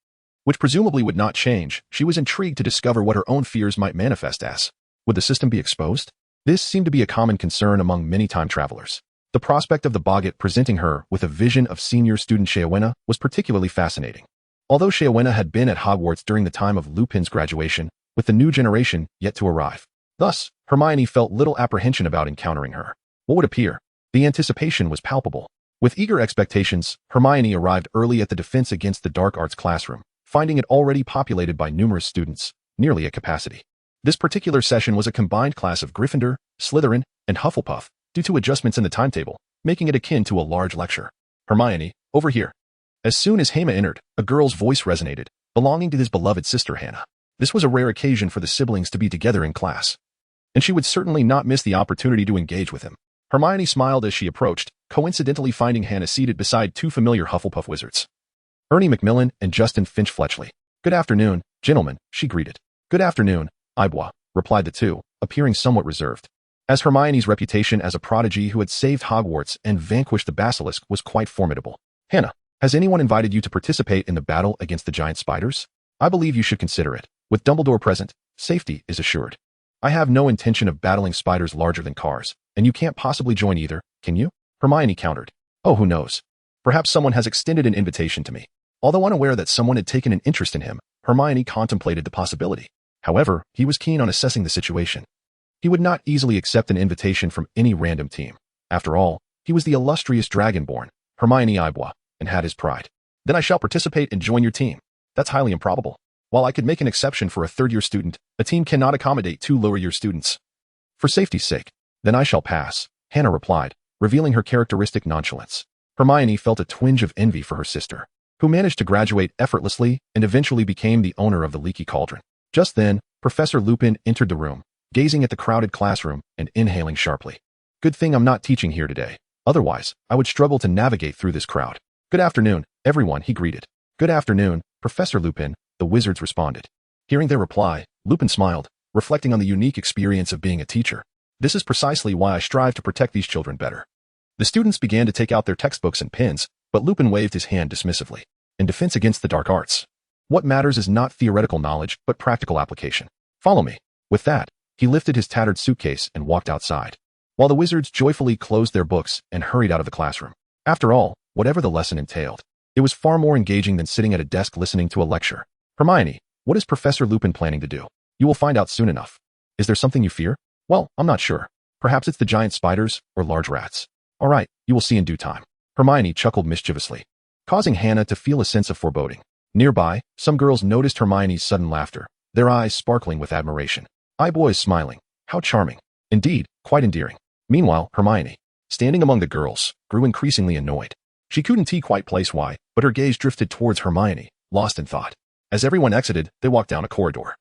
A: which presumably would not change, she was intrigued to discover what her own fears might manifest as. Would the system be exposed? This seemed to be a common concern among many time travelers. The prospect of the boggart presenting her with a vision of senior student Shayawena was particularly fascinating. Although Shayawena had been at Hogwarts during the time of Lupin's graduation, with the new generation yet to arrive. Thus, Hermione felt little apprehension about encountering her. What would appear? The anticipation was palpable. With eager expectations, Hermione arrived early at the Defense Against the Dark Arts classroom, finding it already populated by numerous students, nearly at capacity. This particular session was a combined class of Gryffindor, Slytherin, and Hufflepuff, due to adjustments in the timetable, making it akin to a large lecture. Hermione, over here. As soon as Hema entered, a girl's voice resonated, belonging to his beloved sister Hannah. This was a rare occasion for the siblings to be together in class, and she would certainly not miss the opportunity to engage with him. Hermione smiled as she approached, coincidentally finding Hannah seated beside two familiar Hufflepuff wizards, Ernie Macmillan and Justin Finch-Fletchley. Good afternoon, gentlemen, she greeted. Good afternoon, Ibois, replied the two, appearing somewhat reserved, as Hermione's reputation as a prodigy who had saved Hogwarts and vanquished the basilisk was quite formidable. Hannah, has anyone invited you to participate in the battle against the giant spiders? I believe you should consider it. With Dumbledore present, safety is assured. I have no intention of battling spiders larger than cars, and you can't possibly join either, can you? Hermione countered. Oh, who knows? Perhaps someone has extended an invitation to me. Although unaware that someone had taken an interest in him, Hermione contemplated the possibility. However, he was keen on assessing the situation. He would not easily accept an invitation from any random team. After all, he was the illustrious Dragonborn, Hermione Ibois, and had his pride. Then I shall participate and join your team. That's highly improbable. While I could make an exception for a third-year student, a team cannot accommodate two lower-year students. For safety's sake, then I shall pass, Hannah replied, revealing her characteristic nonchalance. Hermione felt a twinge of envy for her sister, who managed to graduate effortlessly and eventually became the owner of the Leaky Cauldron. Just then, Professor Lupin entered the room, gazing at the crowded classroom and inhaling sharply. Good thing I'm not teaching here today. Otherwise, I would struggle to navigate through this crowd. Good afternoon, everyone, he greeted. Good afternoon, Professor Lupin, the wizards responded. Hearing their reply, Lupin smiled, reflecting on the unique experience of being a teacher. This is precisely why I strive to protect these children better. The students began to take out their textbooks and pens, but Lupin waved his hand dismissively. In defense against the dark arts, what matters is not theoretical knowledge, but practical application. Follow me. With that, he lifted his tattered suitcase and walked outside, while the wizards joyfully closed their books and hurried out of the classroom. After all, whatever the lesson entailed, it was far more engaging than sitting at a desk listening to a lecture. Hermione, what is Professor Lupin planning to do? You will find out soon enough. Is there something you fear? Well, I'm not sure. Perhaps it's the giant spiders or large rats. All right, you will see in due time. Hermione chuckled mischievously. causing Hannah to feel a sense of foreboding. Nearby, some girls noticed Hermione's sudden laughter, their eyes sparkling with admiration. Boy is smiling. How charming. Indeed, quite endearing. Meanwhile, Hermione, standing among the girls, grew increasingly annoyed. She couldn't quite place why, but her gaze drifted towards Hermione, lost in thought. As everyone exited, they walked down a corridor.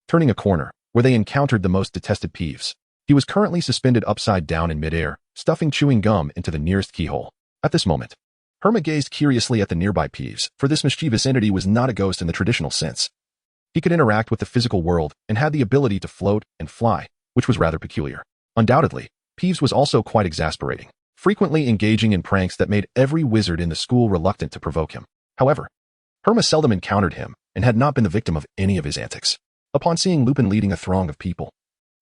A: Turning a corner, where they encountered the most detested Peeves. He was currently suspended upside down in midair, stuffing chewing gum into the nearest keyhole. At this moment, Herma gazed curiously at the nearby Peeves, for this mischievous entity was not a ghost in the traditional sense. He could interact with the physical world and had the ability to float and fly, which was rather peculiar. Undoubtedly, Peeves was also quite exasperating, frequently engaging in pranks that made every wizard in the school reluctant to provoke him. However, Herma seldom encountered him and had not been the victim of any of his antics. Upon seeing Lupin leading a throng of people,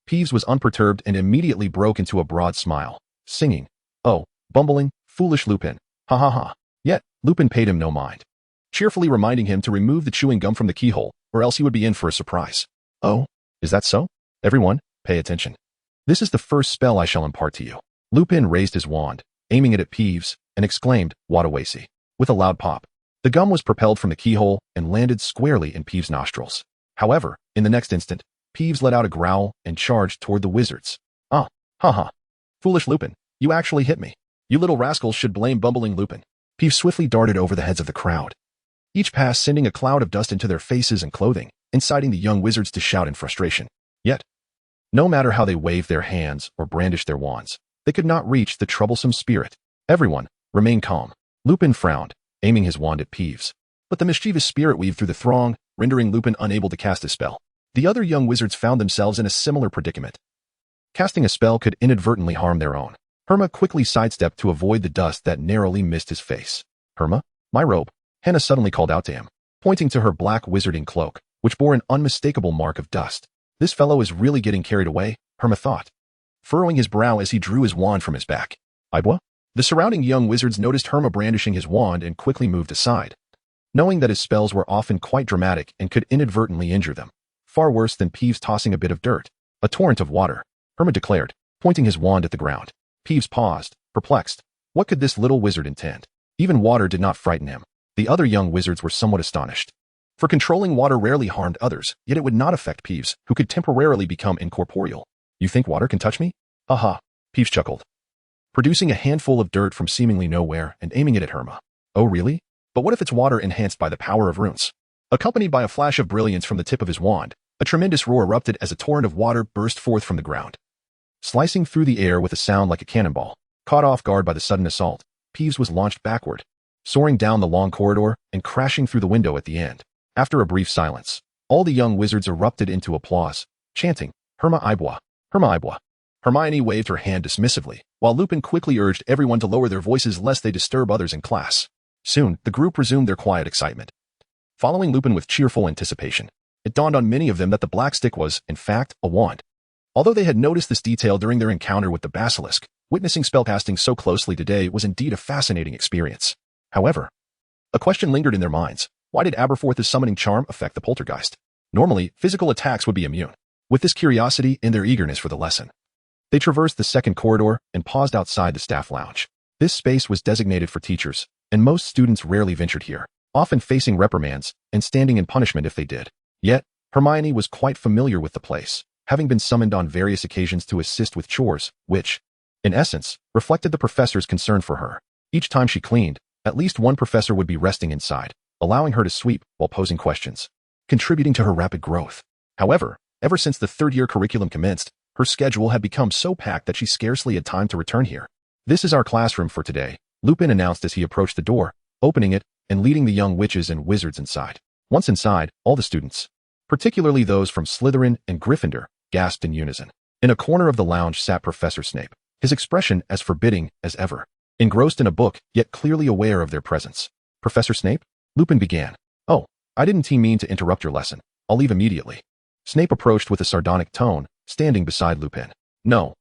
A: Peeves was unperturbed and immediately broke into a broad smile, singing, "Oh, bumbling, foolish Lupin, ha ha ha." Yet, Lupin paid him no mind, cheerfully reminding him to remove the chewing gum from the keyhole, or else he would be in for a surprise. "Oh, is that so? Everyone, pay attention. This is the first spell I shall impart to you." Lupin raised his wand, aiming it at Peeves, and exclaimed, "Wadawasi." With a loud pop, the gum was propelled from the keyhole and landed squarely in Peeves' nostrils. However, in the next instant, Peeves let out a growl and charged toward the wizards. "Ah, ha ha. Foolish Lupin, you actually hit me. You little rascals should blame bumbling Lupin." Peeves swiftly darted over the heads of the crowd, each pass sending a cloud of dust into their faces and clothing, inciting the young wizards to shout in frustration. Yet, no matter how they waved their hands or brandished their wands, they could not reach the troublesome spirit. Everyone remained calm. Lupin frowned, aiming his wand at Peeves. But the mischievous spirit weaved through the throng, rendering Lupin unable to cast a spell. The other young wizards found themselves in a similar predicament. Casting a spell could inadvertently harm their own. Herma quickly sidestepped to avoid the dust that narrowly missed his face. "Herma, my robe," Hannah suddenly called out to him, pointing to her black wizarding cloak, which bore an unmistakable mark of dust. This fellow is really getting carried away, Herma thought, furrowing his brow as he drew his wand from his back. "Ibwa?" The surrounding young wizards noticed Herma brandishing his wand and quickly moved aside, knowing that his spells were often quite dramatic and could inadvertently injure them. Far worse than Peeves tossing a bit of dirt. "A torrent of water," Herma declared, pointing his wand at the ground. Peeves paused, perplexed. What could this little wizard intend? Even water did not frighten him. The other young wizards were somewhat astonished. For controlling water rarely harmed others, yet it would not affect Peeves, who could temporarily become incorporeal. "You think water can touch me?" "Aha," Peeves chuckled, producing a handful of dirt from seemingly nowhere and aiming it at Herma. "Oh really? But what if it's water enhanced by the power of runes?" Accompanied by a flash of brilliance from the tip of his wand, a tremendous roar erupted as a torrent of water burst forth from the ground, slicing through the air with a sound like a cannonball. Caught off guard by the sudden assault, Peeves was launched backward, soaring down the long corridor and crashing through the window at the end. After a brief silence, all the young wizards erupted into applause, chanting, "Herma Ibwa, Herma Ibwa." Hermione waved her hand dismissively, while Lupin quickly urged everyone to lower their voices lest they disturb others in class. Soon, the group resumed their quiet excitement, following Lupin with cheerful anticipation. It dawned on many of them that the black stick was, in fact, a wand. Although they had noticed this detail during their encounter with the basilisk, witnessing spellcasting so closely today was indeed a fascinating experience. However, a question lingered in their minds. Why did Aberforth's summoning charm affect the poltergeist? Normally, physical attacks would be immune. With this curiosity and their eagerness for the lesson, they traversed the second corridor and paused outside the staff lounge. This space was designated for teachers, and most students rarely ventured here, often facing reprimands and standing in punishment if they did. Yet, Hermione was quite familiar with the place, having been summoned on various occasions to assist with chores, which, in essence, reflected the professor's concern for her. Each time she cleaned, at least one professor would be resting inside, allowing her to sweep while posing questions, contributing to her rapid growth. However, ever since the third-year curriculum commenced, her schedule had become so packed that she scarcely had time to return here. "This is our classroom for today," Lupin announced as he approached the door, opening it and leading the young witches and wizards inside. Once inside, all the students, particularly those from Slytherin and Gryffindor, gasped in unison. In a corner of the lounge sat Professor Snape, his expression as forbidding as ever, engrossed in a book, yet clearly aware of their presence. "Professor Snape?" Lupin began. "Oh, I didn't mean to interrupt your lesson. I'll leave immediately." Snape approached with a sardonic tone, standing beside Lupin. No,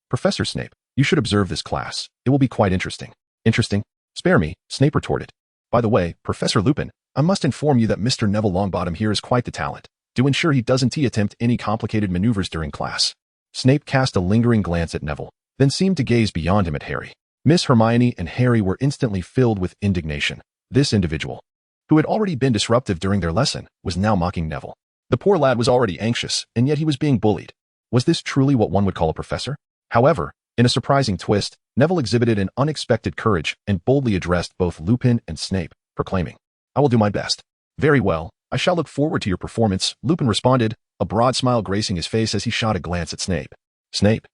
A: Professor Snape, you should observe this class. It will be quite interesting." "Interesting? Spare me," Snape retorted. "By the way, Professor Lupin, I must inform you that Mr. Neville Longbottom here is quite the talent. Do ensure he doesn't attempt any complicated maneuvers during class." Snape cast a lingering glance at Neville, then seemed to gaze beyond him at Harry. Miss Hermione and Harry were instantly filled with indignation. This individual, who had already been disruptive during their lesson, was now mocking Neville. The poor lad was already anxious, and yet he was being bullied. Was this truly what one would call a professor? However, in a surprising twist, Neville exhibited an unexpected courage and boldly addressed both Lupin and Snape, proclaiming, "I will do my best." "Very well, I shall look forward to your performance," Lupin responded, a broad smile gracing his face as he shot a glance at Snape. Snape,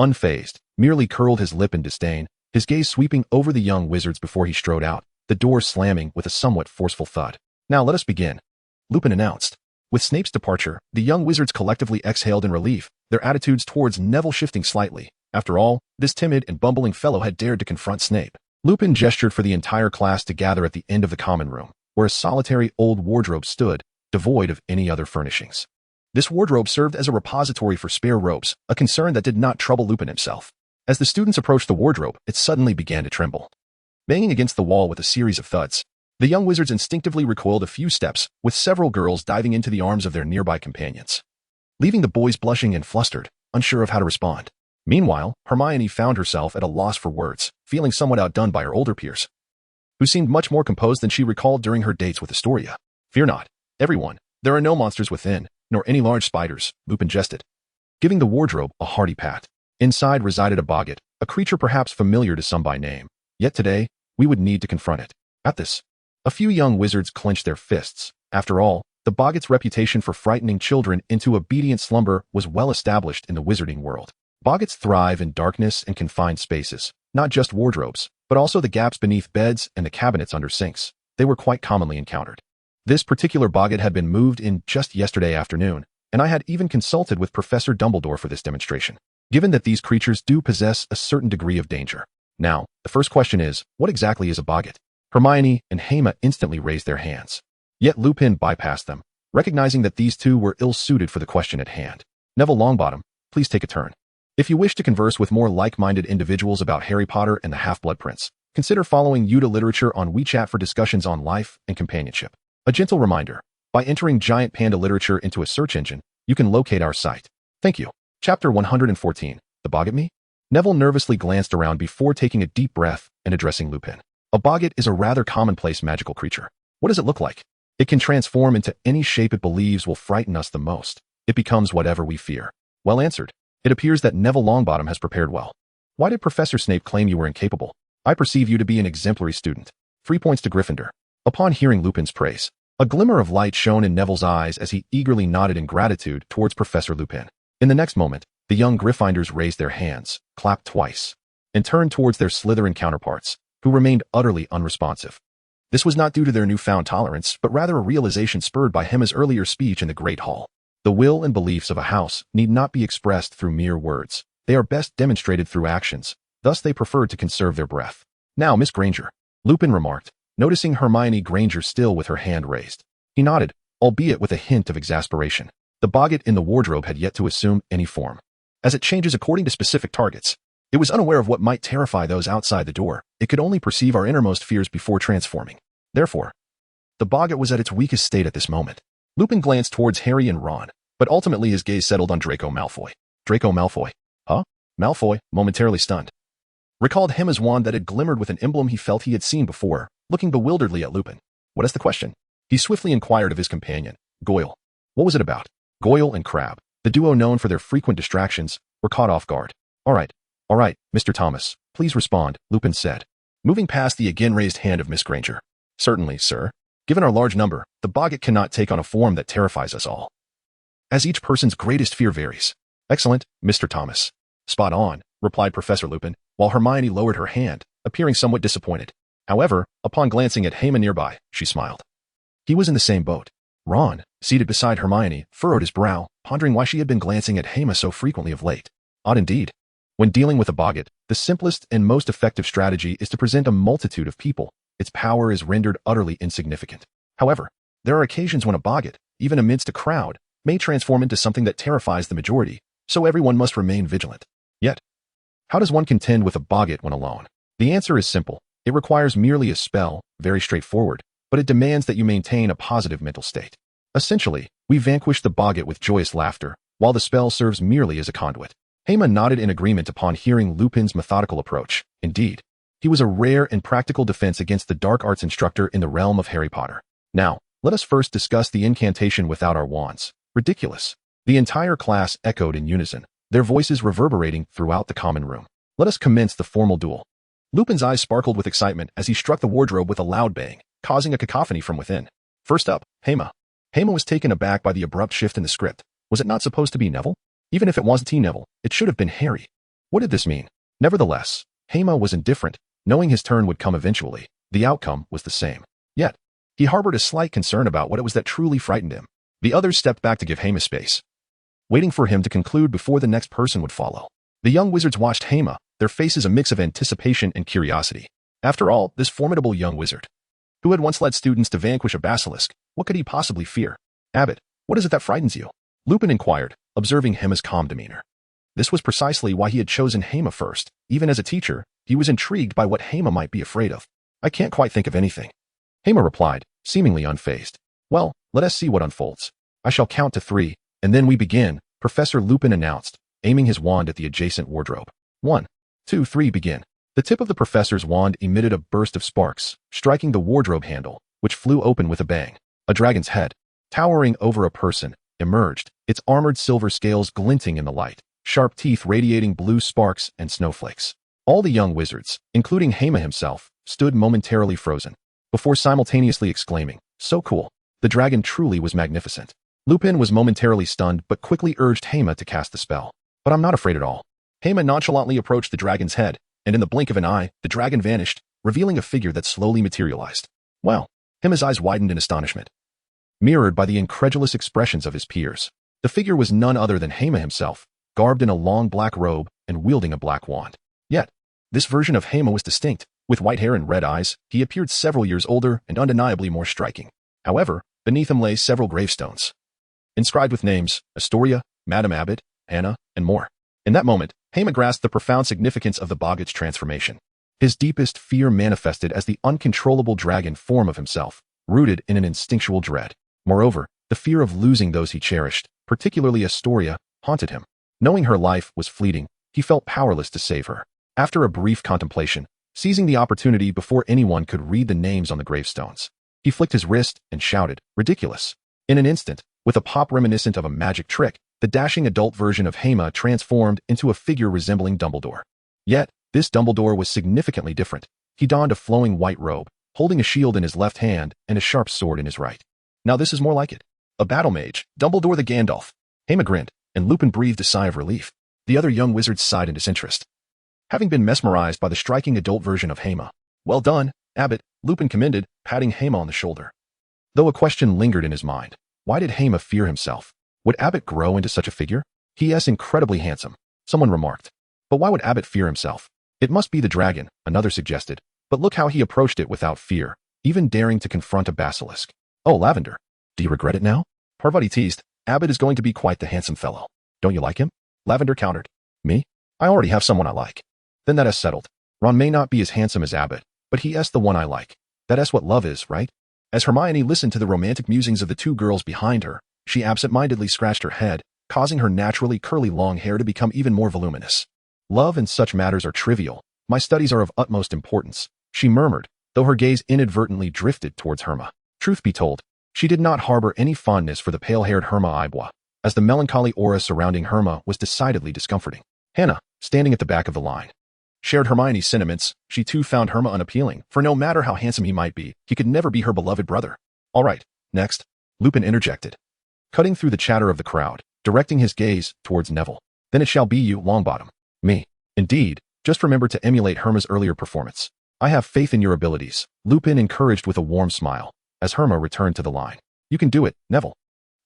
A: unfazed, merely curled his lip in disdain, his gaze sweeping over the young wizards before he strode out, the door slamming with a somewhat forceful thud. "Now let us begin," Lupin announced. With Snape's departure, the young wizards collectively exhaled in relief, their attitudes towards Neville shifting slightly. After all, this timid and bumbling fellow had dared to confront Snape. Lupin gestured for the entire class to gather at the end of the common room, where a solitary old wardrobe stood, devoid of any other furnishings. This wardrobe served as a repository for spare robes, a concern that did not trouble Lupin himself. As the students approached the wardrobe, it suddenly began to tremble. Banging against the wall with a series of thuds, the young wizards instinctively recoiled a few steps, with several girls diving into the arms of their nearby companions, leaving the boys blushing and flustered, unsure of how to respond. Meanwhile, Hermione found herself at a loss for words, feeling somewhat outdone by her older peers, who seemed much more composed than she recalled during her dates with Astoria. "Fear not, everyone. There are no monsters within, nor any large spiders," Lupin jested, giving the wardrobe a hearty pat. Inside resided a boggart, a creature perhaps familiar to some by name. Yet today, we would need to confront it. At this, a few young wizards clenched their fists. After all, the boggart's reputation for frightening children into obedient slumber was well established in the wizarding world. Boggarts thrive in darkness and confined spaces, not just wardrobes, but also the gaps beneath beds and the cabinets under sinks. They were quite commonly encountered. This particular boggart had been moved in just yesterday afternoon, and I had even consulted with Professor Dumbledore for this demonstration, given that these creatures do possess a certain degree of danger. Now, the first question is, what exactly is a boggart? Hermione and Hema instantly raised their hands. Yet Lupin bypassed them, recognizing that these two were ill-suited for the question at hand. "Neville Longbottom, please take a turn. If you wish to converse with more like-minded individuals about Harry Potter and the Half-Blood Prince, consider following Yuta Literature on WeChat for discussions on life and companionship. A gentle reminder, by entering Giant Panda Literature into a search engine, you can locate our site. Thank you." Chapter 114, The Boggart Me? Neville nervously glanced around before taking a deep breath and addressing Lupin. A boggart is a rather commonplace magical creature. What does it look like? It can transform into any shape it believes will frighten us the most. It becomes whatever we fear. Well answered. It appears that Neville Longbottom has prepared well. Why did Professor Snape claim you were incapable? I perceive you to be an exemplary student. 3 points to Gryffindor. Upon hearing Lupin's praise, a glimmer of light shone in Neville's eyes as he eagerly nodded in gratitude towards Professor Lupin. In the next moment, the young Gryffindors raised their hands, clapped twice, and turned towards their Slytherin counterparts, who remained utterly unresponsive. This was not due to their newfound tolerance, but rather a realization spurred by Hema's earlier speech in the Great Hall. The will and beliefs of a house need not be expressed through mere words. They are best demonstrated through actions. Thus they preferred to conserve their breath. "Now, Miss Granger," Lupin remarked, noticing Hermione Granger still with her hand raised. He nodded, albeit with a hint of exasperation. The boggart in the wardrobe had yet to assume any form, as it changes according to specific targets. It was unaware of what might terrify those outside the door. It could only perceive our innermost fears before transforming. Therefore, the boggart was at its weakest state at this moment. Lupin glanced towards Harry and Ron, but ultimately his gaze settled on Draco Malfoy. Draco Malfoy. Huh? Malfoy, momentarily stunned, recalled Hema's wand that had glimmered with an emblem he felt he had seen before, looking bewilderedly at Lupin. "What is the question?" He swiftly inquired of his companion, Goyle. What was it about? Goyle and Crabbe, the duo known for their frequent distractions, were caught off guard. All right, Mr. Thomas, please respond," Lupin said, moving past the again raised hand of Miss Granger. "Certainly, sir. Given our large number, the boggart cannot take on a form that terrifies us all, as each person's greatest fear varies." "Excellent, Mr. Thomas." "Spot on," replied Professor Lupin, while Hermione lowered her hand, appearing somewhat disappointed. However, upon glancing at Hema nearby, she smiled. He was in the same boat. Ron, seated beside Hermione, furrowed his brow, pondering why she had been glancing at Hema so frequently of late. Odd indeed. When dealing with a boggart, the simplest and most effective strategy is to present a multitude of people. Its power is rendered utterly insignificant. However, there are occasions when a boggart, even amidst a crowd, may transform into something that terrifies the majority, so everyone must remain vigilant. Yet, how does one contend with a boggart when alone? The answer is simple. It requires merely a spell, very straightforward, but it demands that you maintain a positive mental state. Essentially, we vanquish the boggart with joyous laughter, while the spell serves merely as a conduit. Hema nodded in agreement upon hearing Lupin's methodical approach. Indeed, He was a rare and practical defense against the dark arts instructor in the realm of Harry Potter. Now, let us first discuss the incantation without our wands. Ridiculous. The entire class echoed in unison, their voices reverberating throughout the common room. Let us commence the formal duel. Lupin's eyes sparkled with excitement as he struck the wardrobe with a loud bang, causing a cacophony from within. First up, Hema. Hema was taken aback by the abrupt shift in the script. Was it not supposed to be Neville? Even if it wasn't Neville, it should have been Harry. What did this mean? Nevertheless, Hema was indifferent, knowing his turn would come eventually. The outcome was the same. Yet, he harbored a slight concern about what it was that truly frightened him. The others stepped back to give Hema space, waiting for him to conclude before the next person would follow. The young wizards watched Hema, their faces a mix of anticipation and curiosity. After all, this formidable young wizard, who had once led students to vanquish a basilisk, what could he possibly fear? Abbot, what is it that frightens you? Lupin inquired, observing Hema's calm demeanor. This was precisely why he had chosen Hema first. Even as a teacher, he was intrigued by what Hema might be afraid of. I can't quite think of anything. Hema replied, seemingly unfazed. Well, let us see what unfolds. I shall count to 3, and then we begin, Professor Lupin announced, aiming his wand at the adjacent wardrobe. 1, 2, 3, begin. The tip of the professor's wand emitted a burst of sparks, striking the wardrobe handle, which flew open with a bang. A dragon's head, towering over a person, emerged, its armored silver scales glinting in the light, sharp teeth radiating blue sparks and snowflakes. All the young wizards, including Hema himself, stood momentarily frozen, before simultaneously exclaiming, so cool. The dragon truly was magnificent. Lupin was momentarily stunned but quickly urged Hema to cast the spell. But I'm not afraid at all. Hema nonchalantly approached the dragon's head, and in the blink of an eye, the dragon vanished, revealing a figure that slowly materialized. Wow. Hema's eyes widened in astonishment, mirrored by the incredulous expressions of his peers. The figure was none other than Hema himself, garbed in a long black robe and wielding a black wand. Yet, this version of Hema was distinct. With white hair and red eyes, he appeared several years older and undeniably more striking. However, beneath him lay several gravestones, inscribed with names, Astoria, Madame Abbot, Hannah, and more. In that moment, Hema grasped the profound significance of the Boggart's transformation. His deepest fear manifested as the uncontrollable dragon form of himself, rooted in an instinctual dread. Moreover, the fear of losing those he cherished, particularly Astoria, haunted him. Knowing her life was fleeting, he felt powerless to save her. After a brief contemplation, seizing the opportunity before anyone could read the names on the gravestones, he flicked his wrist and shouted, ridiculous. In an instant, with a pop reminiscent of a magic trick, the dashing adult version of Hema transformed into a figure resembling Dumbledore. Yet, this Dumbledore was significantly different. He donned a flowing white robe, holding a shield in his left hand and a sharp sword in his right. Now this is more like it. A battle mage, Dumbledore the Gandalf. Hema grinned, and Lupin breathed a sigh of relief. The other young wizards sighed in disinterest, having been mesmerized by the striking adult version of Hema. Well done, Abbot, Lupin commended, patting Hema on the shoulder. Though a question lingered in his mind. Why did Hema fear himself? Would Abbot grow into such a figure? He is incredibly handsome, someone remarked. But why would Abbot fear himself? It must be the dragon, another suggested. But look how he approached it without fear, even daring to confront a basilisk. Oh, Lavender, do you regret it now? Parvati teased, Abbot is going to be quite the handsome fellow. Don't you like him? Lavender countered. Me? I already have someone I like. Then that is settled. Ron may not be as handsome as Abbot, but he is the one I like. That is what love is, right? As Hermione listened to the romantic musings of the two girls behind her, she absent-mindedly scratched her head, causing her naturally curly long hair to become even more voluminous. Love and such matters are trivial. My studies are of utmost importance, she murmured, though her gaze inadvertently drifted towards Herma. Truth be told, she did not harbor any fondness for the pale-haired Herma Ibois, as the melancholy aura surrounding Herma was decidedly discomforting. Hannah, standing at the back of the line, shared Hermione's sentiments. She too found Herma unappealing, for no matter how handsome he might be, he could never be her beloved brother. All right, next, Lupin interjected, cutting through the chatter of the crowd, directing his gaze towards Neville. Then it shall be you, Longbottom. Me. Indeed, just remember to emulate Herma's earlier performance. I have faith in your abilities, Lupin encouraged with a warm smile, as Herma returned to the line. You can do it, Neville.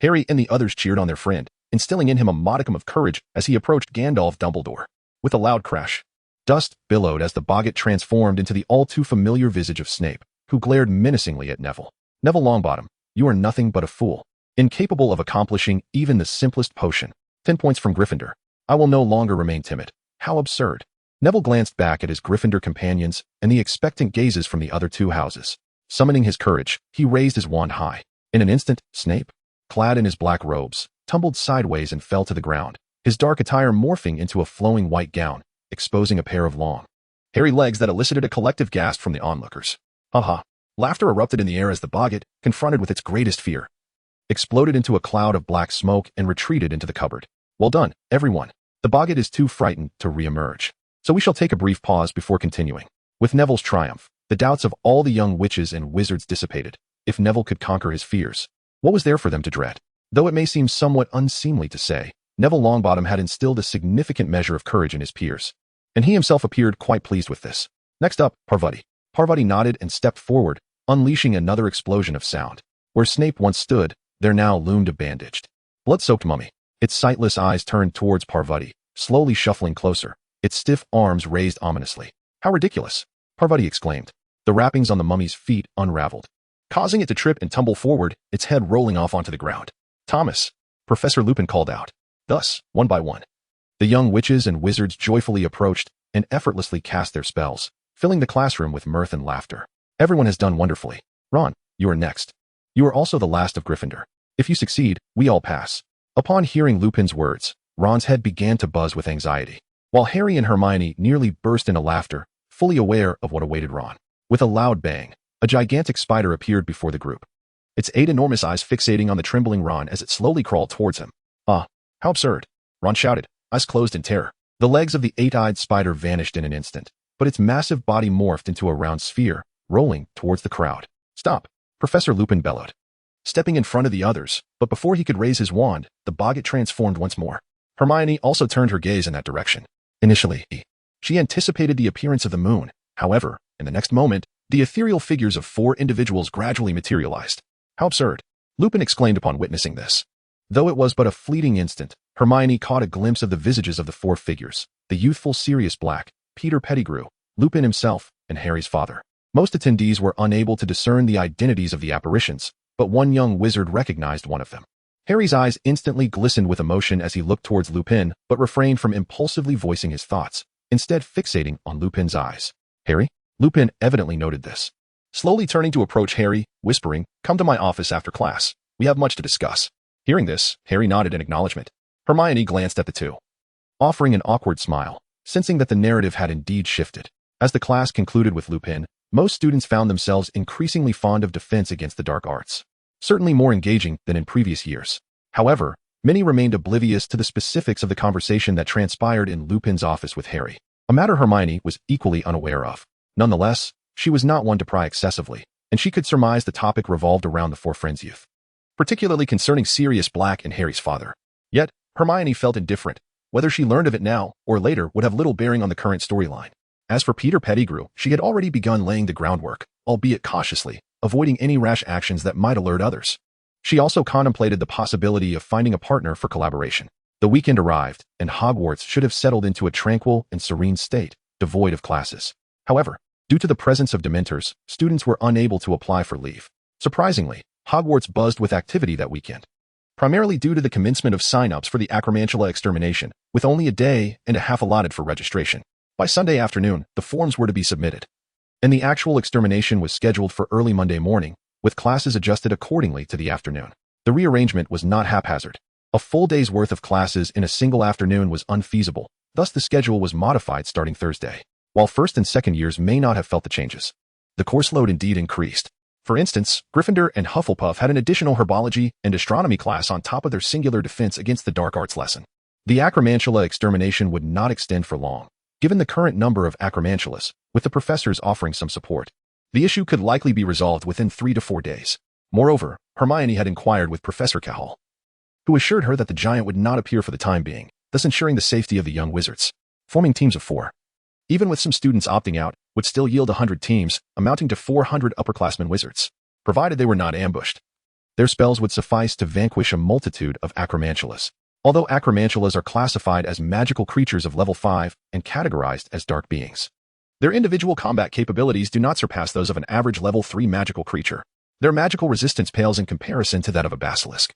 A: Harry and the others cheered on their friend, instilling in him a modicum of courage as he approached Gandalf Dumbledore. With a loud crash, dust billowed as the Boggart transformed into the all-too-familiar visage of Snape, who glared menacingly at Neville. Neville Longbottom, you are nothing but a fool, incapable of accomplishing even the simplest potion. 10 points from Gryffindor. I will no longer remain timid. How absurd. Neville glanced back at his Gryffindor companions and the expectant gazes from the other two houses. Summoning his courage, he raised his wand high. In an instant, Snape, clad in his black robes, tumbled sideways and fell to the ground, his dark attire morphing into a flowing white gown, exposing a pair of long, hairy legs that elicited a collective gasp from the onlookers. Haha. Laughter erupted in the air as the boggart, confronted with its greatest fear, exploded into a cloud of black smoke and retreated into the cupboard. Well done, everyone. The boggart is too frightened to re-emerge. So we shall take a brief pause before continuing. With Neville's triumph, the doubts of all the young witches and wizards dissipated. If Neville could conquer his fears, what was there for them to dread? Though it may seem somewhat unseemly to say, Neville Longbottom had instilled a significant measure of courage in his peers, and he himself appeared quite pleased with this. Next up, Parvati. Parvati nodded and stepped forward, unleashing another explosion of sound. Where Snape once stood, there now loomed a bandaged, blood-soaked mummy. Its sightless eyes turned towards Parvati, slowly shuffling closer, its stiff arms raised ominously. How ridiculous! Parvati exclaimed. The wrappings on the mummy's feet unraveled, causing it to trip and tumble forward, its head rolling off onto the ground. Thomas! Professor Lupin called out. Thus, one by one, the young witches and wizards joyfully approached and effortlessly cast their spells, filling the classroom with mirth and laughter. Everyone has done wonderfully. Ron, you are next. You are also the last of Gryffindor. If you succeed, we all pass. Upon hearing Lupin's words, Ron's head began to buzz with anxiety, while Harry and Hermione nearly burst into laughter, fully aware of what awaited Ron. With a loud bang, a gigantic spider appeared before the group, its 8 enormous eyes fixating on the trembling Ron as it slowly crawled towards him. Ah, how absurd! Ron shouted, eyes closed in terror. The legs of the 8-eyed spider vanished in an instant, but its massive body morphed into a round sphere, rolling towards the crowd. Stop! Professor Lupin bellowed, stepping in front of the others, but before he could raise his wand, the boggart transformed once more. Hermione also turned her gaze in that direction. Initially, she anticipated the appearance of the moon. However, in the next moment, the ethereal figures of 4 individuals gradually materialized. How absurd! Lupin exclaimed upon witnessing this. Though it was but a fleeting instant, Hermione caught a glimpse of the visages of the 4 figures, the youthful Sirius Black, Peter Pettigrew, Lupin himself, and Harry's father. Most attendees were unable to discern the identities of the apparitions, but one young wizard recognized one of them. Harry's eyes instantly glistened with emotion as he looked towards Lupin, but refrained from impulsively voicing his thoughts, instead fixating on Lupin's eyes. Harry? Lupin evidently noted this. Slowly turning to approach Harry, whispering, "Come to my office after class. We have much to discuss." Hearing this, Harry nodded in acknowledgement. Hermione glanced at the two, offering an awkward smile, sensing that the narrative had indeed shifted. As the class concluded with Lupin, most students found themselves increasingly fond of defense against the dark arts, certainly more engaging than in previous years. However, many remained oblivious to the specifics of the conversation that transpired in Lupin's office with Harry, a matter Hermione was equally unaware of. Nonetheless, she was not one to pry excessively, and she could surmise the topic revolved around the 4 friends' youth, particularly concerning Sirius Black and Harry's father. Yet, Hermione felt indifferent. Whether she learned of it now or later would have little bearing on the current storyline. As for Peter Pettigrew, she had already begun laying the groundwork, albeit cautiously, avoiding any rash actions that might alert others. She also contemplated the possibility of finding a partner for collaboration. The weekend arrived, and Hogwarts should have settled into a tranquil and serene state, devoid of classes. However, due to the presence of Dementors, students were unable to apply for leave. Surprisingly, Hogwarts buzzed with activity that weekend, primarily due to the commencement of sign-ups for the Acromantula extermination, with only a day and a half allotted for registration. By Sunday afternoon, the forms were to be submitted, and the actual extermination was scheduled for early Monday morning, with classes adjusted accordingly to the afternoon. The rearrangement was not haphazard. A full day's worth of classes in a single afternoon was unfeasible, thus the schedule was modified starting Thursday. While first and second years may not have felt the changes, the course load indeed increased. For instance, Gryffindor and Hufflepuff had an additional herbology and astronomy class on top of their singular defense against the dark arts lesson. The Acromantula extermination would not extend for long, given the current number of Acromantulas, with the professors offering some support. The issue could likely be resolved within 3 to 4 days. Moreover, Hermione had inquired with Professor Cahill, who assured her that the giant would not appear for the time being, thus ensuring the safety of the young wizards. Forming teams of 4, even with some students opting out, would still yield 100 teams, amounting to 400 upperclassmen wizards, provided they were not ambushed. Their spells would suffice to vanquish a multitude of Acromantulas. Although Acromantulas are classified as magical creatures of level 5 and categorized as dark beings, their individual combat capabilities do not surpass those of an average level 3 magical creature. Their magical resistance pales in comparison to that of a basilisk.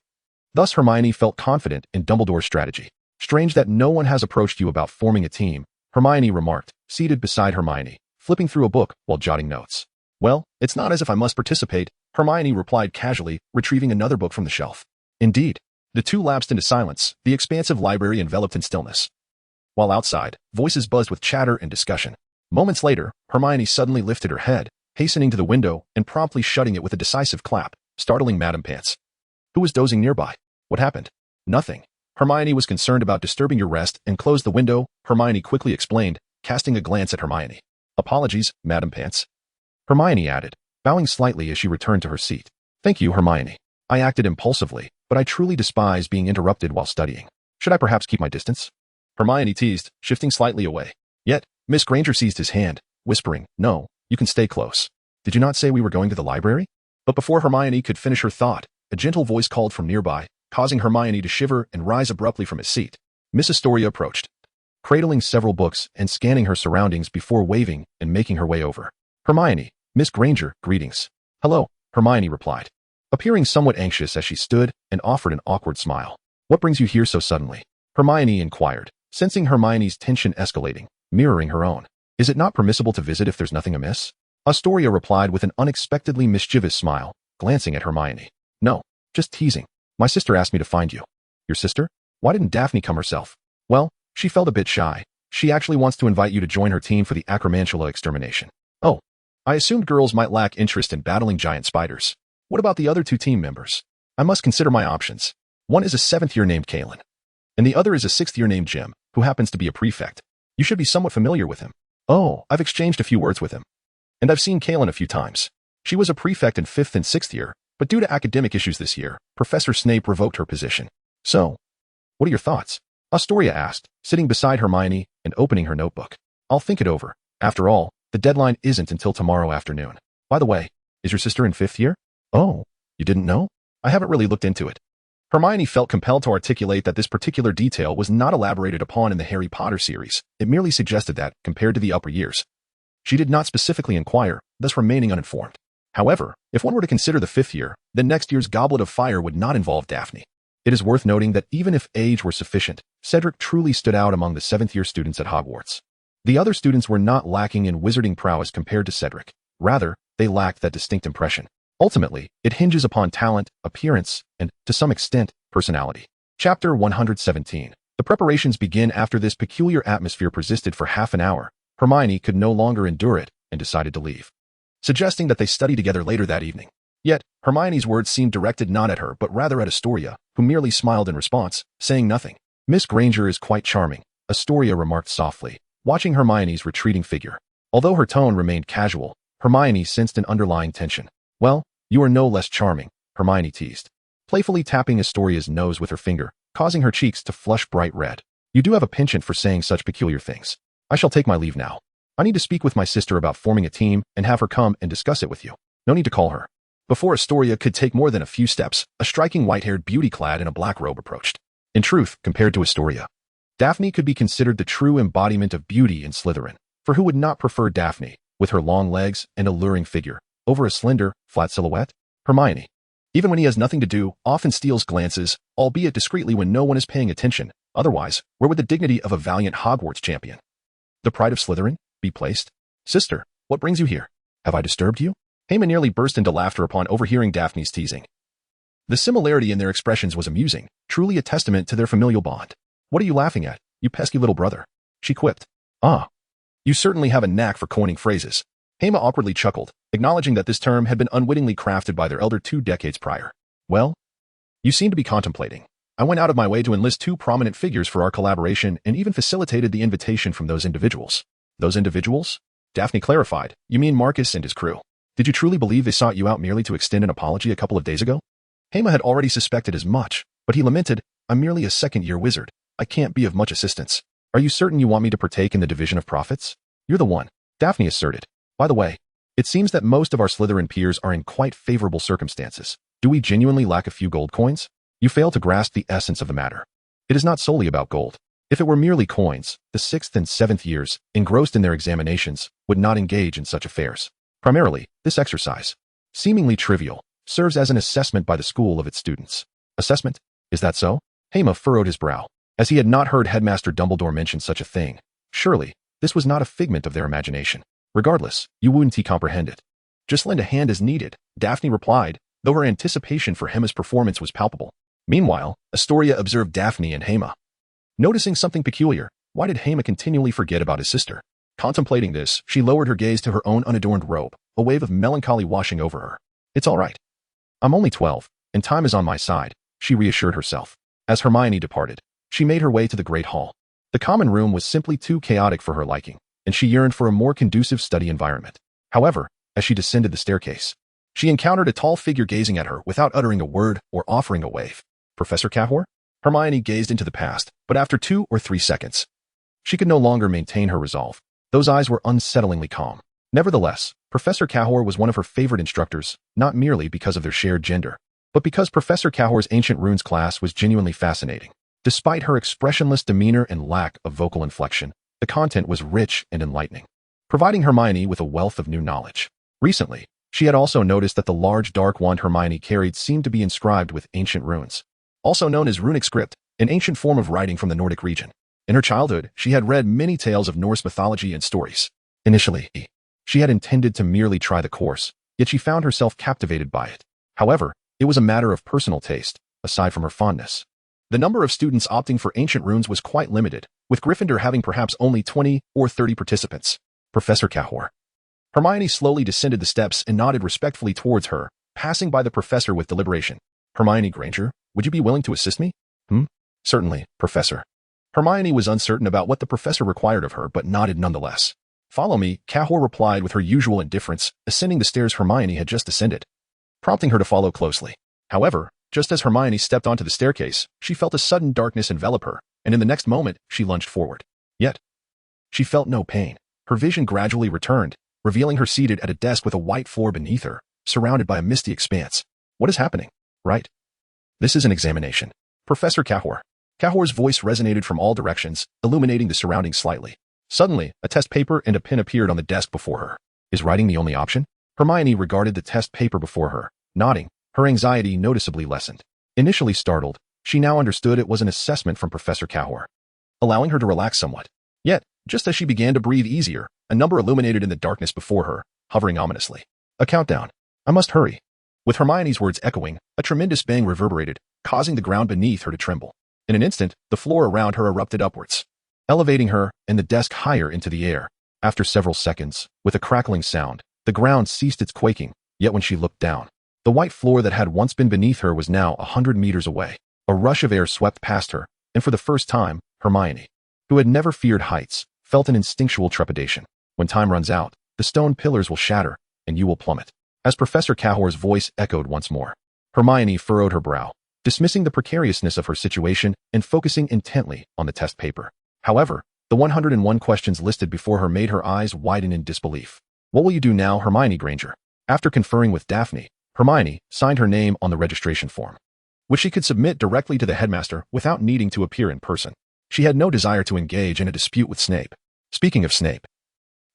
A: Thus Hermione felt confident in Dumbledore's strategy. Strange that no one has approached you about forming a team, Hermione remarked, seated beside Hermione, flipping through a book while jotting notes. Well, it's not as if I must participate, Hermione replied casually, retrieving another book from the shelf. Indeed. The two lapsed into silence, the expansive library enveloped in stillness, while outside, voices buzzed with chatter and discussion. Moments later, Hermione suddenly lifted her head, hastening to the window and promptly shutting it with a decisive clap, startling Madame Pants. Who was dozing nearby? What happened? Nothing. Hermione was concerned about disturbing your rest and closed the window, Hermione quickly explained, casting a glance at Hermione. Apologies, Madame Pants. Hermione added, bowing slightly as she returned to her seat. Thank you, Hermione. I acted impulsively, but I truly despise being interrupted while studying. Should I perhaps keep my distance? Hermione teased, shifting slightly away. Yet, Miss Granger seized his hand, whispering, No, you can stay close. Did you not say we were going to the library? But before Hermione could finish her thought, a gentle voice called from nearby, causing Hermione to shiver and rise abruptly from his seat. Miss Astoria approached, cradling several books and scanning her surroundings before waving and making her way over. Hermione, Miss Granger, greetings. Hello, Hermione replied, appearing somewhat anxious as she stood and offered an awkward smile. What brings you here so suddenly? Hermione inquired, sensing Hermione's tension escalating, mirroring her own. Is it not permissible to visit if there's nothing amiss? Astoria replied with an unexpectedly mischievous smile, glancing at Hermione. No, just teasing. My sister asked me to find you. Your sister? Why didn't Daphne come herself? Well, she felt a bit shy. She actually wants to invite you to join her team for the Acromantula extermination. Oh, I assumed girls might lack interest in battling giant spiders. What about the other two team members? I must consider my options. One is a 7th year named Kalen, and the other is a 6th year named Jim, who happens to be a prefect. You should be somewhat familiar with him. Oh, I've exchanged a few words with him. And I've seen Kalen a few times. She was a prefect in 5th and 6th year, but due to academic issues this year, Professor Snape revoked her position. So, what are your thoughts? Astoria asked, sitting beside Hermione and opening her notebook. I'll think it over. After all, the deadline isn't until tomorrow afternoon. By the way, is your sister in 5th year? Oh, you didn't know? I haven't really looked into it. Hermione felt compelled to articulate that this particular detail was not elaborated upon in the Harry Potter series. It merely suggested that, compared to the upper years, she did not specifically inquire, thus remaining uninformed. However, if one were to consider the 5th year, then next year's Goblet of Fire would not involve Daphne. It is worth noting that even if age were sufficient, Cedric truly stood out among the 7th year students at Hogwarts. The other students were not lacking in wizarding prowess compared to Cedric. Rather, they lacked that distinct impression. Ultimately, it hinges upon talent, appearance, and, to some extent, personality. Chapter 117. The preparations begin after this peculiar atmosphere persisted for half an hour. Hermione could no longer endure it and decided to leave, suggesting that they study together later that evening. Yet, Hermione's words seemed directed not at her but rather at Astoria, who merely smiled in response, saying nothing. Miss Granger is quite charming, Astoria remarked softly, watching Hermione's retreating figure. Although her tone remained casual, Hermione sensed an underlying tension. Well, you are no less charming, Hermione teased, playfully tapping Astoria's nose with her finger, causing her cheeks to flush bright red. You do have a penchant for saying such peculiar things. I shall take my leave now. I need to speak with my sister about forming a team and have her come and discuss it with you. No need to call her. Before Astoria could take more than a few steps, a striking white-haired beauty clad in a black robe approached. In truth, compared to Astoria, Daphne could be considered the true embodiment of beauty in Slytherin, for who would not prefer Daphne, with her long legs and alluring figure, over a slender, flat silhouette? Hermione, even when he has nothing to do, often steals glances, albeit discreetly when no one is paying attention. Otherwise, where would the dignity of a valiant Hogwarts champion, the pride of Slytherin, be placed? Sister, what brings you here? Have I disturbed you? Hema nearly burst into laughter upon overhearing Daphne's teasing. The similarity in their expressions was amusing, truly a testament to their familial bond. What are you laughing at, you pesky little brother? She quipped. Ah, you certainly have a knack for coining phrases. Hema awkwardly chuckled, acknowledging that this term had been unwittingly crafted by their elder 2 decades prior. Well, you seem to be contemplating. I went out of my way to enlist 2 prominent figures for our collaboration and even facilitated the invitation from those individuals. Those individuals? Daphne clarified. You mean Marcus and his crew. Did you truly believe they sought you out merely to extend an apology a couple of days ago? Hema had already suspected as much, but he lamented, I'm merely a 2nd-year wizard. I can't be of much assistance. Are you certain you want me to partake in the division of profits? You're the one, Daphne asserted. By the way, it seems that most of our Slytherin peers are in quite favorable circumstances. Do we genuinely lack a few gold coins? You fail to grasp the essence of the matter. It is not solely about gold. If it were merely coins, the 6th and 7th years, engrossed in their examinations, would not engage in such affairs. Primarily, this exercise, seemingly trivial, serves as an assessment by the school of its students. Assessment? Is that so? Hema furrowed his brow, as he had not heard Headmaster Dumbledore mention such a thing. Surely, this was not a figment of their imagination. Regardless, you wouldn't comprehend it. Just lend a hand as needed, Daphne replied, though her anticipation for Hema's performance was palpable. Meanwhile, Astoria observed Daphne and Hema. Noticing something peculiar, why did Hema continually forget about his sister? Contemplating this, she lowered her gaze to her own unadorned robe, a wave of melancholy washing over her. It's all right. I'm only 12, and time is on my side, she reassured herself. As Hermione departed, she made her way to the Great Hall. The common room was simply too chaotic for her liking, and she yearned for a more conducive study environment. However, as she descended the staircase, she encountered a tall figure gazing at her without uttering a word or offering a wave. Professor Cahor? Hermione gazed into the past, but after 2 or 3 seconds, she could no longer maintain her resolve. Those eyes were unsettlingly calm. Nevertheless, Professor Cahor was one of her favorite instructors, not merely because of their shared gender, but because Professor Cahor's Ancient Runes class was genuinely fascinating. Despite her expressionless demeanor and lack of vocal inflection, the content was rich and enlightening, providing Hermione with a wealth of new knowledge. Recently, she had also noticed that the large dark wand Hermione carried seemed to be inscribed with ancient runes, also known as runic script, an ancient form of writing from the Nordic region. In her childhood, she had read many tales of Norse mythology and stories. Initially, she had intended to merely try the course, yet she found herself captivated by it. However, it was a matter of personal taste, aside from her fondness. The number of students opting for ancient runes was quite limited, with Gryffindor having perhaps only 20 or 30 participants. Professor Cahor. Hermione slowly descended the steps and nodded respectfully towards her, passing by the professor with deliberation. Hermione Granger, would you be willing to assist me? Certainly, Professor. Hermione was uncertain about what the professor required of her, but nodded nonetheless. Follow me, Cahor replied with her usual indifference, ascending the stairs Hermione had just ascended, prompting her to follow closely. However, just as Hermione stepped onto the staircase, she felt a sudden darkness envelop her, and in the next moment, she lunged forward. Yet, she felt no pain. Her vision gradually returned, revealing her seated at a desk with a white floor beneath her, surrounded by a misty expanse. What is happening? Right? This is an examination. Professor Cahor. Cahor's voice resonated from all directions, illuminating the surroundings slightly. Suddenly, a test paper and a pen appeared on the desk before her. Is writing the only option? Hermione regarded the test paper before her, nodding, her anxiety noticeably lessened. Initially startled, she now understood it was an assessment from Professor Cahor, allowing her to relax somewhat. Yet, just as she began to breathe easier, a number illuminated in the darkness before her, hovering ominously. A countdown. I must hurry. With Hermione's words echoing, a tremendous bang reverberated, causing the ground beneath her to tremble. In an instant, the floor around her erupted upwards, elevating her and the desk higher into the air. After several seconds, with a crackling sound, the ground ceased its quaking, yet when she looked down, the white floor that had once been beneath her was now 100 meters away. A rush of air swept past her, and for the first time, Hermione, who had never feared heights, felt an instinctual trepidation. When time runs out, the stone pillars will shatter, and you will plummet. As Professor Cahor's voice echoed once more, Hermione furrowed her brow, dismissing the precariousness of her situation and focusing intently on the test paper. However, the 101 questions listed before her made her eyes widen in disbelief. What will you do now, Hermione Granger? After conferring with Daphne, Hermione signed her name on the registration form, which she could submit directly to the headmaster without needing to appear in person. She had no desire to engage in a dispute with Snape. Speaking of Snape,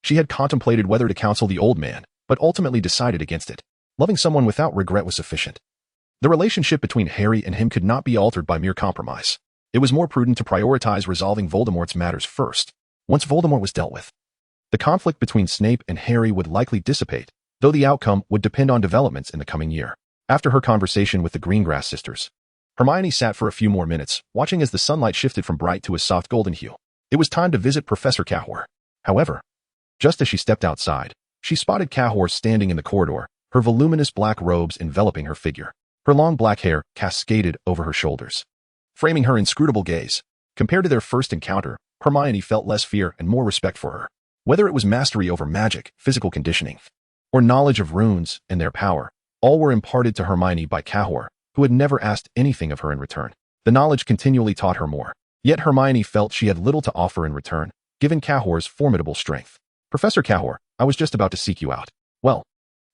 A: she had contemplated whether to counsel the old man, but ultimately decided against it. Loving someone without regret was sufficient. The relationship between Harry and him could not be altered by mere compromise. It was more prudent to prioritize resolving Voldemort's matters first. Once Voldemort was dealt with, the conflict between Snape and Harry would likely dissipate, though the outcome would depend on developments in the coming year. After her conversation with the Greengrass sisters, Hermione sat for a few more minutes, watching as the sunlight shifted from bright to a soft golden hue. It was time to visit Professor Cahor. However, just as she stepped outside, she spotted Cahor standing in the corridor, her voluminous black robes enveloping her figure. Her long black hair cascaded over her shoulders, framing her inscrutable gaze. Compared to their first encounter, Hermione felt less fear and more respect for her. Whether it was mastery over magic, physical conditioning, or knowledge of runes and their power, all were imparted to Hermione by Cahor, who had never asked anything of her in return. The knowledge continually taught her more. Yet Hermione felt she had little to offer in return, given Cahor's formidable strength. Professor Cahor, I was just about to seek you out. Well,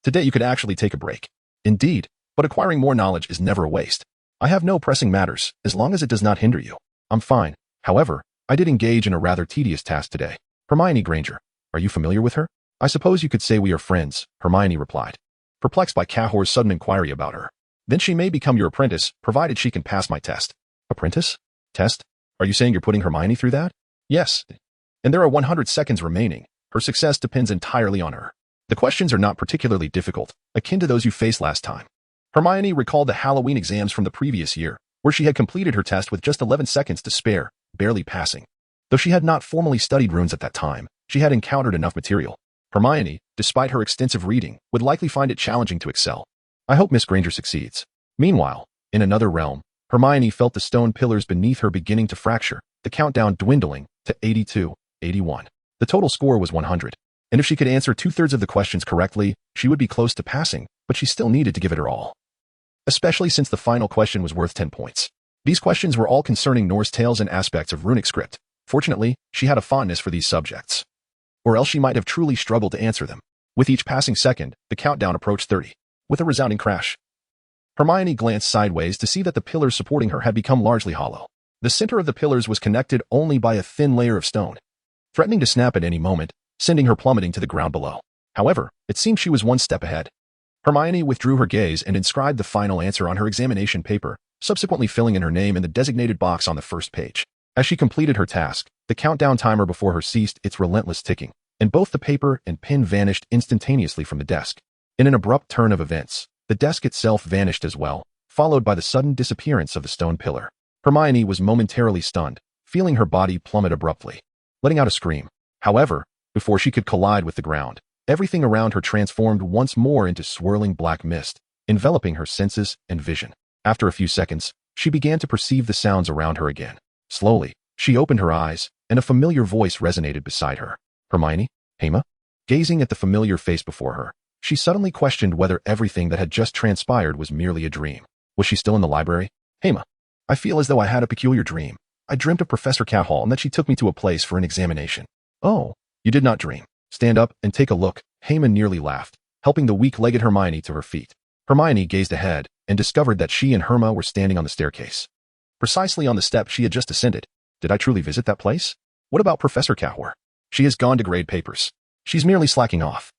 A: today you could actually take a break. Indeed, but acquiring more knowledge is never a waste. I have no pressing matters, as long as it does not hinder you. I'm fine. However, I did engage in a rather tedious task today. Hermione Granger, are you familiar with her? I suppose you could say we are friends, Hermione replied, perplexed by Cahor's sudden inquiry about her. Then she may become your apprentice, provided she can pass my test. Apprentice? Test? Are you saying you're putting Hermione through that? Yes. And there are 100 seconds remaining. Her success depends entirely on her. The questions are not particularly difficult, akin to those you faced last time. Hermione recalled the Halloween exams from the previous year, where she had completed her test with just 11 seconds to spare, barely passing. Though she had not formally studied runes at that time, She had encountered enough material. Hermione, despite her extensive reading, would likely find it challenging to excel. I hope Miss Granger succeeds. Meanwhile, in another realm, Hermione felt the stone pillars beneath her beginning to fracture, the countdown dwindling to 82, 81. The total score was 100. And if she could answer 2/3 of the questions correctly, she would be close to passing, but she still needed to give it her all. Especially since the final question was worth 10 points. These questions were all concerning Norse tales and aspects of runic script. Fortunately, she had a fondness for these subjects. Or else she might have truly struggled to answer them. With each passing second, the countdown approached 30. With a resounding crash, Hermione glanced sideways to see that the pillars supporting her had become largely hollow. The center of the pillars was connected only by a thin layer of stone, threatening to snap at any moment, sending her plummeting to the ground below. However, it seemed she was one step ahead. Hermione withdrew her gaze and inscribed the final answer on her examination paper, subsequently filling in her name in the designated box on the first page. As she completed her task, the countdown timer before her ceased its relentless ticking, and both the paper and pen vanished instantaneously from the desk. In an abrupt turn of events, the desk itself vanished as well, followed by the sudden disappearance of the stone pillar. Hermione was momentarily stunned, feeling her body plummet abruptly, letting out a scream. However, before she could collide with the ground, everything around her transformed once more into swirling black mist, enveloping her senses and vision. After a few seconds, she began to perceive the sounds around her again. Slowly, she opened her eyes, and a familiar voice resonated beside her. Hermione? Hema? Gazing at the familiar face before her, she suddenly questioned whether everything that had just transpired was merely a dream. Was she still in the library? Hema. I feel as though I had a peculiar dream. I dreamt of Professor Cathall and that she took me to a place for an examination. Oh, you did not dream. Stand up and take a look. Hema nearly laughed, helping the weak-legged Hermione to her feet. Hermione gazed ahead and discovered that she and Hema were standing on the staircase, precisely on the step she had just ascended. Did I truly visit that place? What about Professor Cathall? She has gone to grade papers. She's merely slacking off.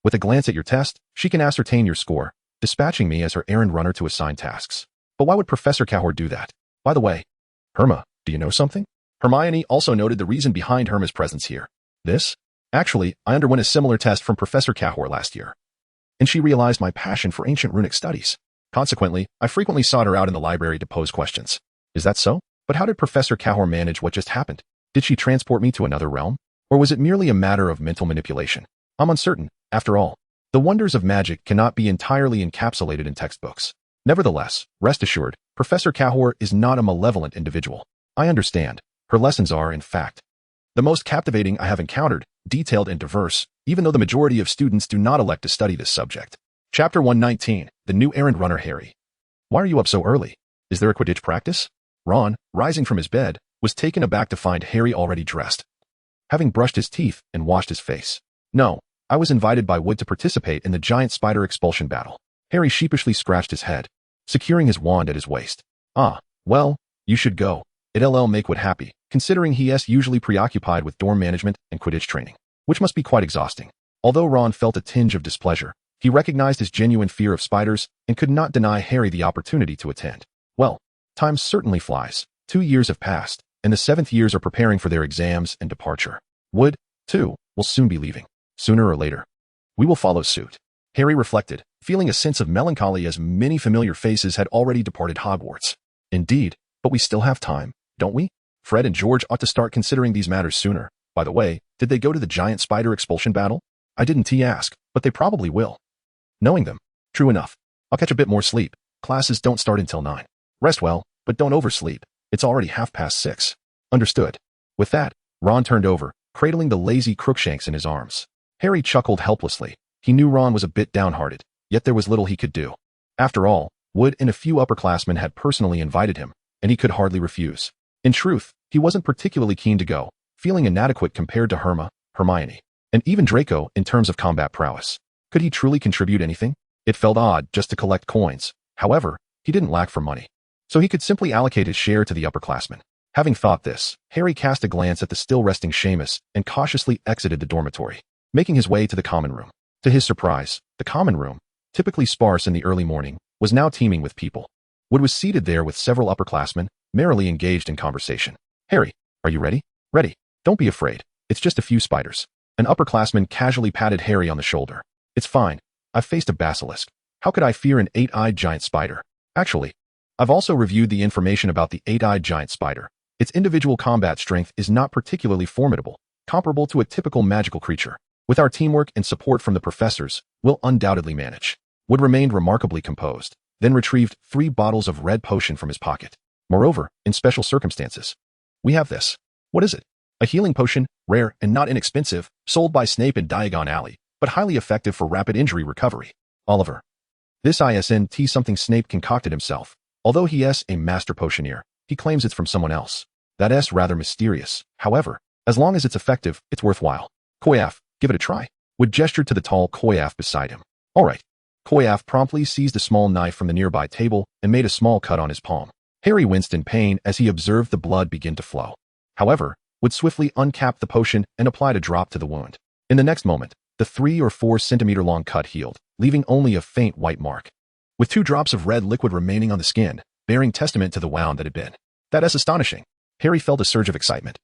A: With a glance at your test, she can ascertain your score, dispatching me as her errand runner to assign tasks. But why would Professor Cathall do that? By the way, Hema, do you know something? Hermione also noted the reason behind Hema's presence here. This? Actually, I underwent a similar test from Professor Cathall last year, and she realized my passion for ancient runic studies. Consequently, I frequently sought her out in the library to pose questions. Is that so? But how did Professor Cathall manage what just happened? Did she transport me to another realm? Or was it merely a matter of mental manipulation? I'm uncertain. After all, the wonders of magic cannot be entirely encapsulated in textbooks. Nevertheless, rest assured, Professor Cathall is not a malevolent individual. I understand. Her lessons are, in fact, the most captivating I have encountered, detailed and diverse, even though the majority of students do not elect to study this subject. Chapter 119, The New Errand Runner Harry. Why are you up so early? Is there a Quidditch practice? Ron, rising from his bed, was taken aback to find Harry already dressed, having brushed his teeth and washed his face. No, I was invited by Wood to participate in the giant spider expulsion battle. Harry sheepishly scratched his head, securing his wand at his waist. Ah, well, you should go. It'll make Wood happy, considering he is usually preoccupied with dorm management and Quidditch training, which must be quite exhausting. Although Ron felt a tinge of displeasure, he recognized his genuine fear of spiders and could not deny Harry the opportunity to attend. Well, time certainly flies. 2 years have passed, and the 7th years are preparing for their exams and departure. Wood, too, will soon be leaving. Sooner or later, we will follow suit. Harry reflected, feeling a sense of melancholy as many familiar faces had already departed Hogwarts. Indeed, but we still have time, don't we? Fred and George ought to start considering these matters sooner. By the way, did they go to the giant spider expulsion battle? I didn't ask, but they probably will. Knowing them. True enough. I'll catch a bit more sleep. Classes don't start until 9. Rest well, but don't oversleep. It's already 6:30. Understood. With that, Ron turned over, cradling the lazy Crookshanks in his arms. Harry chuckled helplessly. He knew Ron was a bit downhearted, yet there was little he could do. After all, Wood and a few upperclassmen had personally invited him, and he could hardly refuse. In truth, he wasn't particularly keen to go, feeling inadequate compared to Hermione, and even Draco in terms of combat prowess. Could he truly contribute anything? It felt odd just to collect coins. However, he didn't lack for money, so he could simply allocate his share to the upperclassmen. Having thought this, Harry cast a glance at the still resting Seamus and cautiously exited the dormitory, making his way to the common room. To his surprise, the common room, typically sparse in the early morning, was now teeming with people. Wood was seated there with several upperclassmen, merrily engaged in conversation. Harry, are you ready? Ready. Don't be afraid. It's just a few spiders. An upperclassman casually patted Harry on the shoulder. It's fine. I've faced a basilisk. How could I fear an 8-eyed giant spider? Actually, I've also reviewed the information about the 8-eyed giant spider. Its individual combat strength is not particularly formidable, comparable to a typical magical creature. With our teamwork and support from the professors, we'll undoubtedly manage. Wood remained remarkably composed, then retrieved 3 bottles of red potion from his pocket. Moreover, in special circumstances, we have this. What is it? A healing potion, rare and not inexpensive, sold by Snape in Diagon Alley, but highly effective for rapid injury recovery. Oliver. This ISNT something Snape concocted himself. Although he is a master potioneer, he claims it's from someone else. That is rather mysterious. However, as long as it's effective, it's worthwhile. Koyaf, give it a try. Wood gestured to the tall Koyaf beside him. All right. Koyaf promptly seized a small knife from the nearby table and made a small cut on his palm. Harry winced in pain as he observed the blood begin to flow. However, Wood swiftly uncapped the potion and applied a drop to the wound. In the next moment, the 3 or 4 centimeter long cut healed, leaving only a faint white mark, with 2 drops of red liquid remaining on the skin, bearing testament to the wound that had been. That is astonishing. Harry felt a surge of excitement.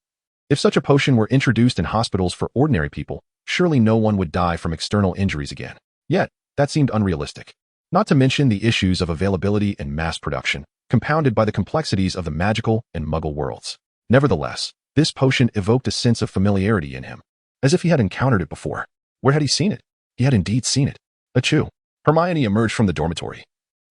A: If such a potion were introduced in hospitals for ordinary people, surely no one would die from external injuries again. Yet, that seemed unrealistic. Not to mention the issues of availability and mass production, compounded by the complexities of the magical and muggle worlds. Nevertheless, this potion evoked a sense of familiarity in him, as if he had encountered it before. Where had he seen it? He had indeed seen it. Achoo. Hermione emerged from the dormitory,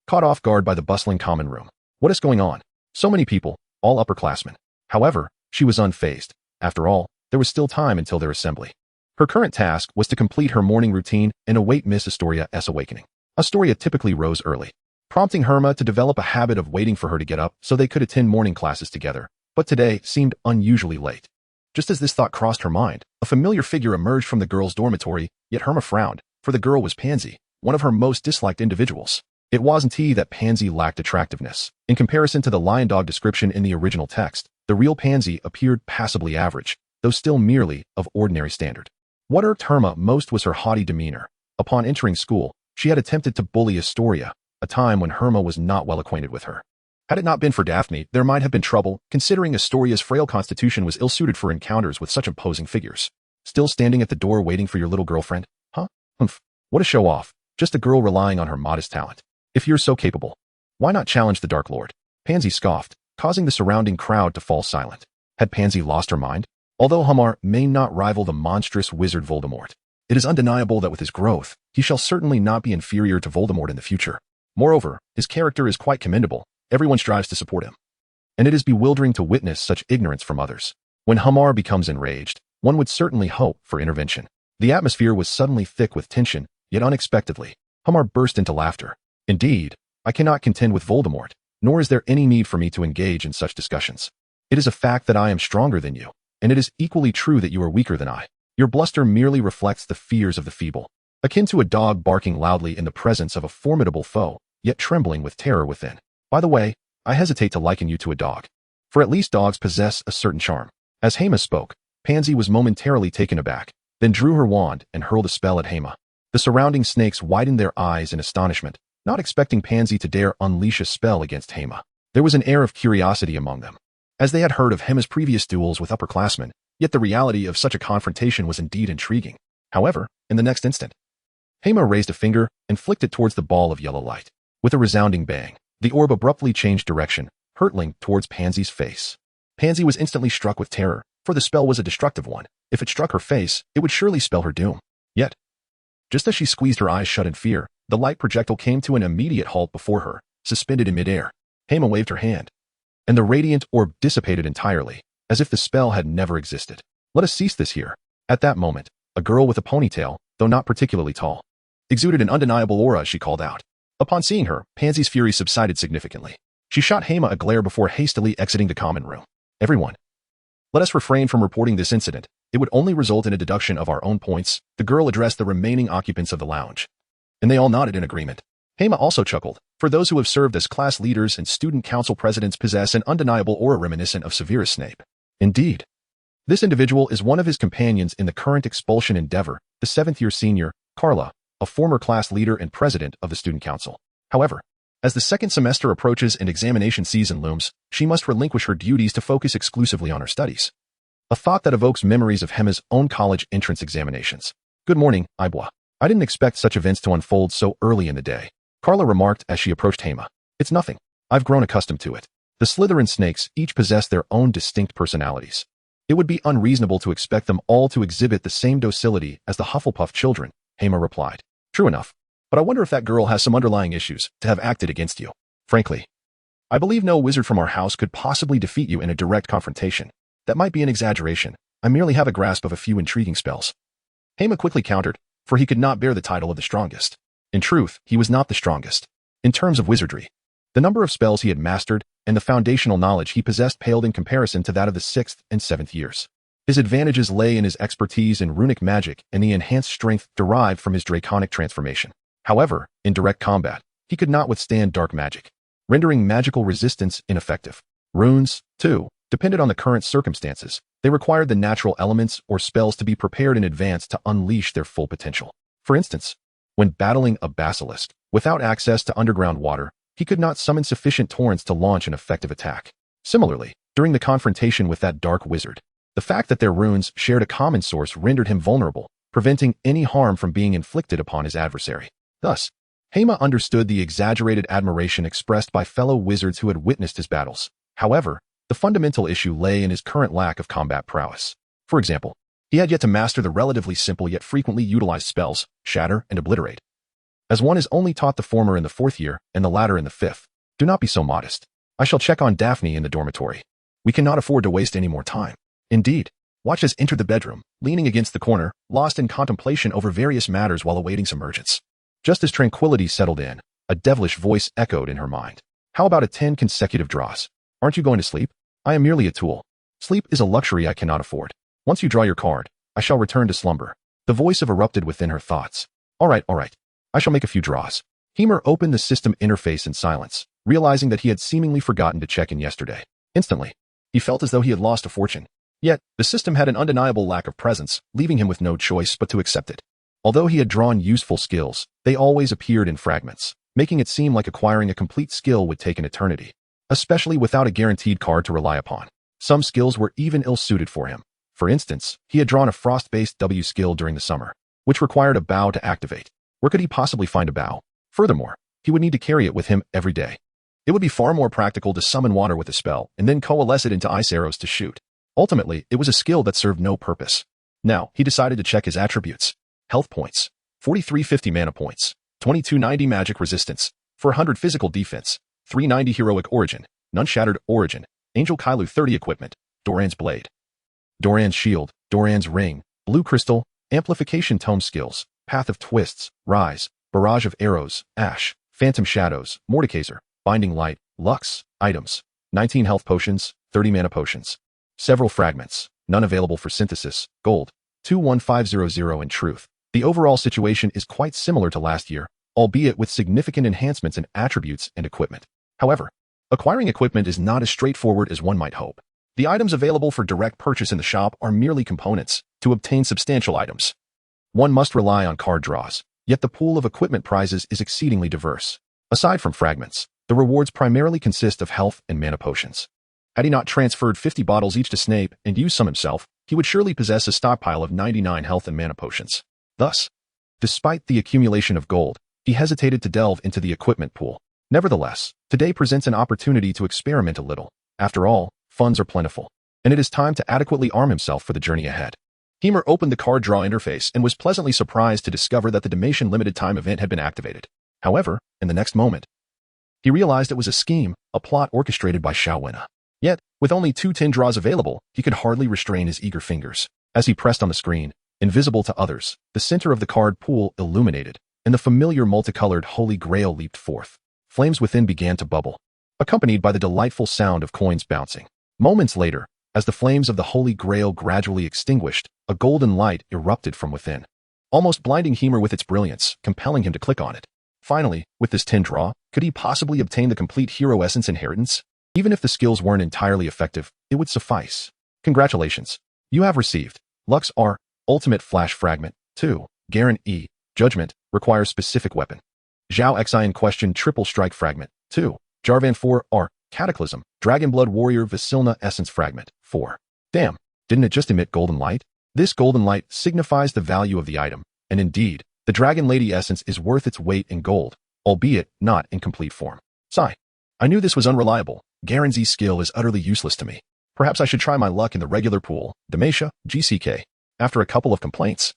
A: caught off guard by the bustling common room. What is going on? So many people, all upperclassmen. However, she was unfazed. After all, there was still time until their assembly. Her current task was to complete her morning routine and await Miss Astoria's awakening. Astoria typically rose early, prompting Hema to develop a habit of waiting for her to get up so they could attend morning classes together, but today seemed unusually late. Just as this thought crossed her mind, a familiar figure emerged from the girls' dormitory, yet Hema frowned, for the girl was Pansy, one of her most disliked individuals. It wasn't that Pansy lacked attractiveness. In comparison to the lion dog description in the original text, the real Pansy appeared passably average, though still merely of ordinary standard. What irked Hema most was her haughty demeanor. Upon entering school, she had attempted to bully Astoria, a time when Hema was not well acquainted with her. Had it not been for Daphne, there might have been trouble, considering Astoria's frail constitution was ill-suited for encounters with such imposing figures. Still standing at the door waiting for your little girlfriend? Huh? Humph. What a show-off. Just a girl relying on her modest talent. If you're so capable, why not challenge the Dark Lord? Pansy scoffed, causing the surrounding crowd to fall silent. Had Pansy lost her mind? Although Hema may not rival the monstrous wizard Voldemort, it is undeniable that with his growth, he shall certainly not be inferior to Voldemort in the future. Moreover, his character is quite commendable. Everyone strives to support him. And it is bewildering to witness such ignorance from others. When Hema becomes enraged, one would certainly hope for intervention. The atmosphere was suddenly thick with tension, yet unexpectedly, Hema burst into laughter. Indeed, I cannot contend with Voldemort, nor is there any need for me to engage in such discussions. It is a fact that I am stronger than you, and it is equally true that you are weaker than I. Your bluster merely reflects the fears of the feeble, akin to a dog barking loudly in the presence of a formidable foe, yet trembling with terror within. By the way, I hesitate to liken you to a dog, for at least dogs possess a certain charm. As Hema spoke, Pansy was momentarily taken aback, then drew her wand and hurled a spell at Hema. The surrounding snakes widened their eyes in astonishment, not expecting Pansy to dare unleash a spell against Hema. There was an air of curiosity among them, as they had heard of Hema's previous duels with upperclassmen, yet the reality of such a confrontation was indeed intriguing. However, in the next instant, Hema raised a finger and flicked it towards the ball of yellow light. With a resounding bang, the orb abruptly changed direction, hurtling towards Pansy's face. Pansy was instantly struck with terror, for the spell was a destructive one. If it struck her face, it would surely spell her doom. Yet, just as she squeezed her eyes shut in fear, the light projectile came to an immediate halt before her, suspended in midair. Hema waved her hand, and the radiant orb dissipated entirely, as if the spell had never existed. Let us cease this here. At that moment, a girl with a ponytail, though not particularly tall, exuded an undeniable aura as she called out. Upon seeing her, Pansy's fury subsided significantly. She shot Hema a glare before hastily exiting the common room. Everyone, let us refrain from reporting this incident. It would only result in a deduction of our own points. The girl addressed the remaining occupants of the lounge, and they all nodded in agreement. Hema also chuckled, for those who have served as class leaders and student council presidents possess an undeniable aura reminiscent of Severus Snape. Indeed, this individual is one of his companions in the current expulsion endeavor, the 7th-year senior, Carla, a former class leader and president of the student council. However, as the second semester approaches and examination season looms, she must relinquish her duties to focus exclusively on her studies. A thought that evokes memories of Hema's own college entrance examinations. Good morning, Ibwa. I didn't expect such events to unfold so early in the day, Carla remarked as she approached Hema. It's nothing. I've grown accustomed to it. The Slytherin snakes each possess their own distinct personalities, It would be unreasonable to expect them all to exhibit the same docility as the Hufflepuff children, Hema replied. True enough. But I wonder if that girl has some underlying issues to have acted against you. Frankly, I believe no wizard from our house could possibly defeat you in a direct confrontation. That might be an exaggeration. I merely have a grasp of a few intriguing spells. Hema quickly countered, for he could not bear the title of the strongest. In truth, he was not the strongest. In terms of wizardry, the number of spells he had mastered and the foundational knowledge he possessed paled in comparison to that of the 6th and 7th years. His advantages lay in his expertise in runic magic and the enhanced strength derived from his draconic transformation. However, in direct combat, he could not withstand dark magic, rendering magical resistance ineffective. Runes, too, depended on the current circumstances. They required the natural elements or spells to be prepared in advance to unleash their full potential. For instance, when battling a basilisk, without access to underground water, he could not summon sufficient torrents to launch an effective attack. Similarly, during the confrontation with that dark wizard, the fact that their runes shared a common source rendered him vulnerable, preventing any harm from being inflicted upon his adversary. Thus, Hema understood the exaggerated admiration expressed by fellow wizards who had witnessed his battles. However, the fundamental issue lay in his current lack of combat prowess. For example, he had yet to master the relatively simple yet frequently utilized spells, Shatter and Obliterate. As one is only taught the former in the 4th year and the latter in the 5th, do not be so modest. I shall check on Daphne in the dormitory. We cannot afford to waste any more time. Indeed, Watch has entered the bedroom, leaning against the corner, lost in contemplation over various matters while awaiting submergence. Just as tranquility settled in, a devilish voice echoed in her mind. How about 10 consecutive draws? Aren't you going to sleep? I am merely a tool. Sleep is a luxury I cannot afford. Once you draw your card, I shall return to slumber. The voice erupted within her thoughts. All right. I shall make a few draws. Hema opened the system interface in silence, realizing that he had seemingly forgotten to check in yesterday. Instantly, he felt as though he had lost a fortune. Yet, the system had an undeniable lack of presence, leaving him with no choice but to accept it. Although he had drawn useful skills, they always appeared in fragments, making it seem like acquiring a complete skill would take an eternity, especially without a guaranteed card to rely upon. Some skills were even ill-suited for him. For instance, he had drawn a frost-based W skill during the summer, which required a bow to activate. Where could he possibly find a bow? Furthermore, he would need to carry it with him every day. It would be far more practical to summon water with a spell and then coalesce it into ice arrows to shoot. Ultimately, it was a skill that served no purpose. Now, he decided to check his attributes. Health points, 4350 mana points, 2290 magic resistance, 400 physical defense, 390 heroic origin, none shattered origin, Angel Kailu 30 equipment, Doran's blade, Doran's shield, Doran's ring, blue crystal, amplification tome skills, path of twists, rise, barrage of arrows, ash, phantom shadows, Mordekaiser, binding light, lux, items, 19 health potions, 30 mana potions, several fragments, none available for synthesis, gold, 21500 in truth. The overall situation is quite similar to last year, albeit with significant enhancements in attributes and equipment. However, acquiring equipment is not as straightforward as one might hope. The items available for direct purchase in the shop are merely components. To obtain substantial items, one must rely on card draws, yet the pool of equipment prizes is exceedingly diverse. Aside from fragments, the rewards primarily consist of health and mana potions. Had he not transferred 50 bottles each to Snape and used some himself, he would surely possess a stockpile of 99 health and mana potions. Thus, despite the accumulation of gold, he hesitated to delve into the equipment pool. Nevertheless, today presents an opportunity to experiment a little. After all, funds are plentiful, and it is time to adequately arm himself for the journey ahead. Hema opened the card draw interface and was pleasantly surprised to discover that the Dimension limited time event had been activated. However, in the next moment, he realized it was a scheme, a plot orchestrated by Shawena. Yet, with only 10 draws available, he could hardly restrain his eager fingers. As he pressed on the screen, invisible to others, the center of the card pool illuminated, and the familiar multicolored Holy Grail leaped forth. Flames within began to bubble, accompanied by the delightful sound of coins bouncing. Moments later, as the flames of the Holy Grail gradually extinguished, a golden light erupted from within, almost blinding Hema with its brilliance, compelling him to click on it. Finally, with this 10 draw, could he possibly obtain the complete Hero Essence inheritance? Even if the skills weren't entirely effective, it would suffice. Congratulations. You have received Lux R, Ultimate Flash Fragment, 2, Garen E, Judgment, requires specific weapon. Zhao Xi in question Triple Strike Fragment, 2, Jarvan 4 R, Cataclysm, Dragonblood Warrior Vasilna Essence Fragment, 4. Damn, didn't it just emit golden light? This golden light signifies the value of the item, and indeed, the Dragon Lady Essence is worth its weight in gold, albeit not in complete form. Sigh. I knew this was unreliable. Garen's skill is utterly useless to me. Perhaps I should try my luck in the regular pool, Demetia, GCK. After a couple of complaints,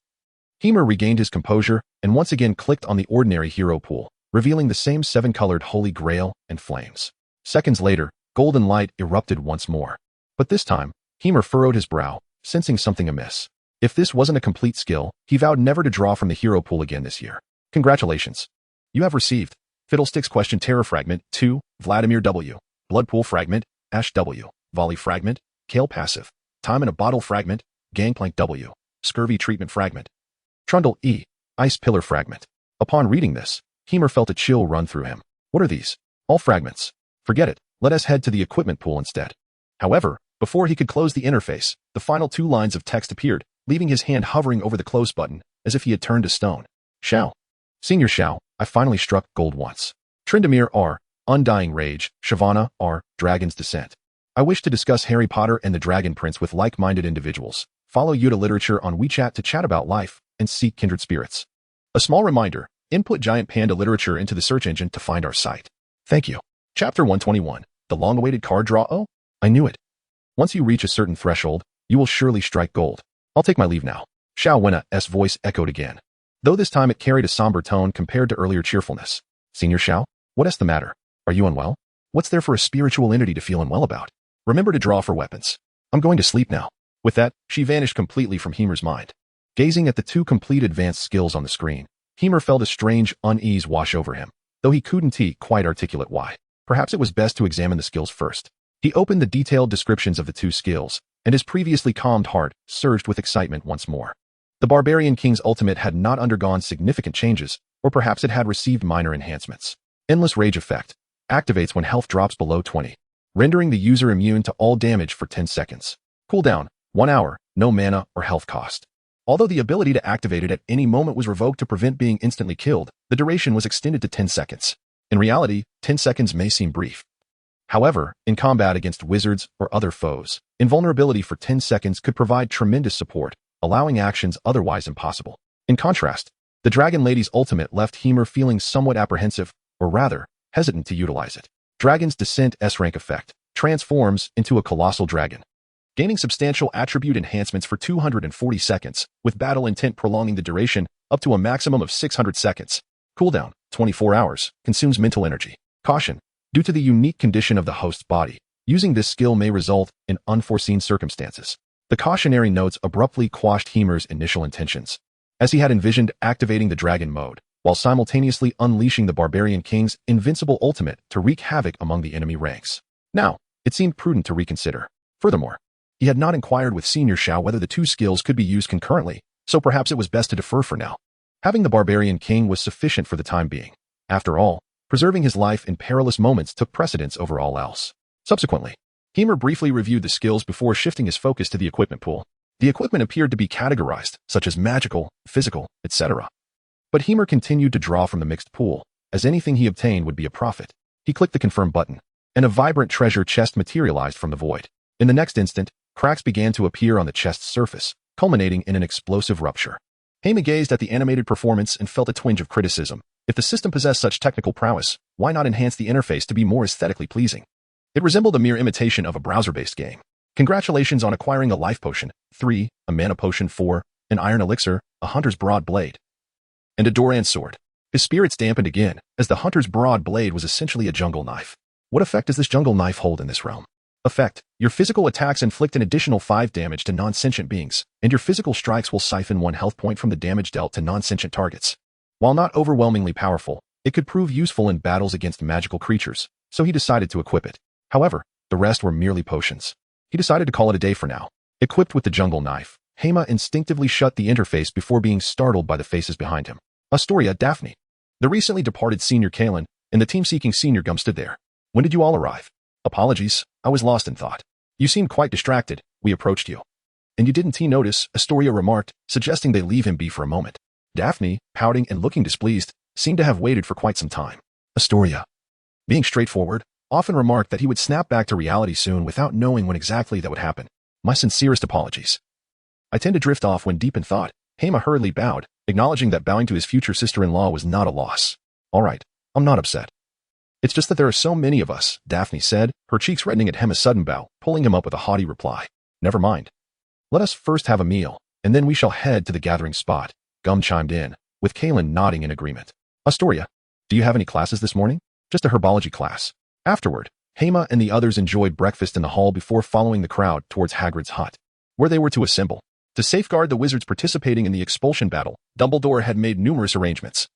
A: Hema regained his composure and once again clicked on the ordinary hero pool, revealing the same 7-colored Holy Grail and flames. Seconds later, golden light erupted once more. But this time, Hema furrowed his brow, sensing something amiss. If this wasn't a complete skill, he vowed never to draw from the hero pool again this year. Congratulations. You have received Fiddlesticks Question Terror Fragment 2, Vladimir W. Blood Pool Fragment, Ash W. Volley Fragment, Kale Passive. Time in a Bottle Fragment, Gangplank W. Scurvy Treatment Fragment. Trundle E. Ice Pillar Fragment. Upon reading this, Hema felt a chill run through him. What are these? All fragments. Forget it. Let us head to the equipment pool instead. However, before he could close the interface, the final 2 lines of text appeared, leaving his hand hovering over the close button, as if he had turned to stone. Shao. Senior Shao, I finally struck gold once. Tryndamere R. Undying Rage. Shyvana R. Dragon's Descent. I wish to discuss Harry Potter and the Dragon Prince with like-minded individuals. Follow Yuta Literature on WeChat to chat about life and seek kindred spirits. A small reminder, input Giant Panda Literature into the search engine to find our site. Thank you. Chapter 121. The long-awaited card draw. Oh, I knew it. Once you reach a certain threshold, you will surely strike gold. I'll take my leave now. Xiao Wen's voice echoed again, though this time it carried a somber tone compared to earlier cheerfulness. Senior Xiao, what's the matter? Are you unwell? What's there for a spiritual entity to feel unwell about? Remember to draw for weapons. I'm going to sleep now. With that, she vanished completely from Hema's mind. Gazing at the 2 complete advanced skills on the screen, Hema felt a strange unease wash over him, though he couldn't quite articulate why. Perhaps it was best to examine the skills first. He opened the detailed descriptions of the 2 skills, and his previously calmed heart surged with excitement once more. The Barbarian King's ultimate had not undergone significant changes, or perhaps it had received minor enhancements. Endless Rage Effect activates when health drops below 20, rendering the user immune to all damage for 10 seconds. Cooldown, 1 hour, no mana or health cost. Although the ability to activate it at any moment was revoked to prevent being instantly killed, the duration was extended to 10 seconds. In reality, 10 seconds may seem brief. However, in combat against wizards or other foes, invulnerability for 10 seconds could provide tremendous support, allowing actions otherwise impossible. In contrast, the Dragon Lady's ultimate left Hema feeling somewhat apprehensive, or rather, hesitant to utilize it. Dragon's Descent S-Rank Effect transforms into a colossal dragon, gaining substantial attribute enhancements for 240 seconds, with battle intent prolonging the duration up to a maximum of 600 seconds. Cooldown, 24 hours, consumes mental energy. Caution. Due to the unique condition of the host's body, using this skill may result in unforeseen circumstances. The cautionary notes abruptly quashed Hema's initial intentions, as he had envisioned activating the dragon mode, while simultaneously unleashing the Barbarian King's invincible ultimate to wreak havoc among the enemy ranks. Now, it seemed prudent to reconsider. Furthermore, he had not inquired with Senior Shao whether the 2 skills could be used concurrently, so perhaps it was best to defer for now. Having the Barbarian King was sufficient for the time being. After all, preserving his life in perilous moments took precedence over all else. Subsequently, Hema briefly reviewed the skills before shifting his focus to the equipment pool. The equipment appeared to be categorized, such as magical, physical, etc. But Hema continued to draw from the mixed pool, as anything he obtained would be a profit. He clicked the confirm button, and a vibrant treasure chest materialized from the void. In the next instant, cracks began to appear on the chest's surface, culminating in an explosive rupture. Hema gazed at the animated performance and felt a twinge of criticism. If the system possessed such technical prowess, why not enhance the interface to be more aesthetically pleasing? It resembled a mere imitation of a browser-based game. Congratulations on acquiring a life potion, 3, a mana potion, 4, an iron elixir, a hunter's broad blade, and a Doran sword. His spirits dampened again, as the hunter's broad blade was essentially a jungle knife. What effect does this jungle knife hold in this realm? Effect: your physical attacks inflict an additional 5 damage to non-sentient beings, and your physical strikes will siphon 1 health point from the damage dealt to non-sentient targets. While not overwhelmingly powerful, it could prove useful in battles against magical creatures, so he decided to equip it. However, the rest were merely potions. He decided to call it a day for now. Equipped with the jungle knife, Hema instinctively shut the interface before being startled by the faces behind him. Astoria, Daphne, the recently departed Senior Kalen, and the team-seeking Senior Gum stood there. When did you all arrive? Apologies, I was lost in thought. You seemed quite distracted. We approached you. And you didn't notice, Astoria remarked, suggesting they leave him be for a moment. Daphne, pouting and looking displeased, seemed to have waited for quite some time. Astoria, being straightforward, often remarked that he would snap back to reality soon without knowing when exactly that would happen. My sincerest apologies. I tend to drift off when deep in thought. Hema hurriedly bowed, acknowledging that bowing to his future sister-in-law was not a loss. All right, I'm not upset. It's just that there are so many of us, Daphne said, her cheeks reddening at Hema's sudden bow, pulling him up with a haughty reply. Never mind. Let us first have a meal, and then we shall head to the gathering spot, Gum chimed in, with Kaelin nodding in agreement. Astoria, do you have any classes this morning? Just a herbology class. Afterward, Hema and the others enjoyed breakfast in the hall before following the crowd towards Hagrid's hut, where they were to assemble. To safeguard the wizards participating in the expulsion battle, Dumbledore had made numerous arrangements,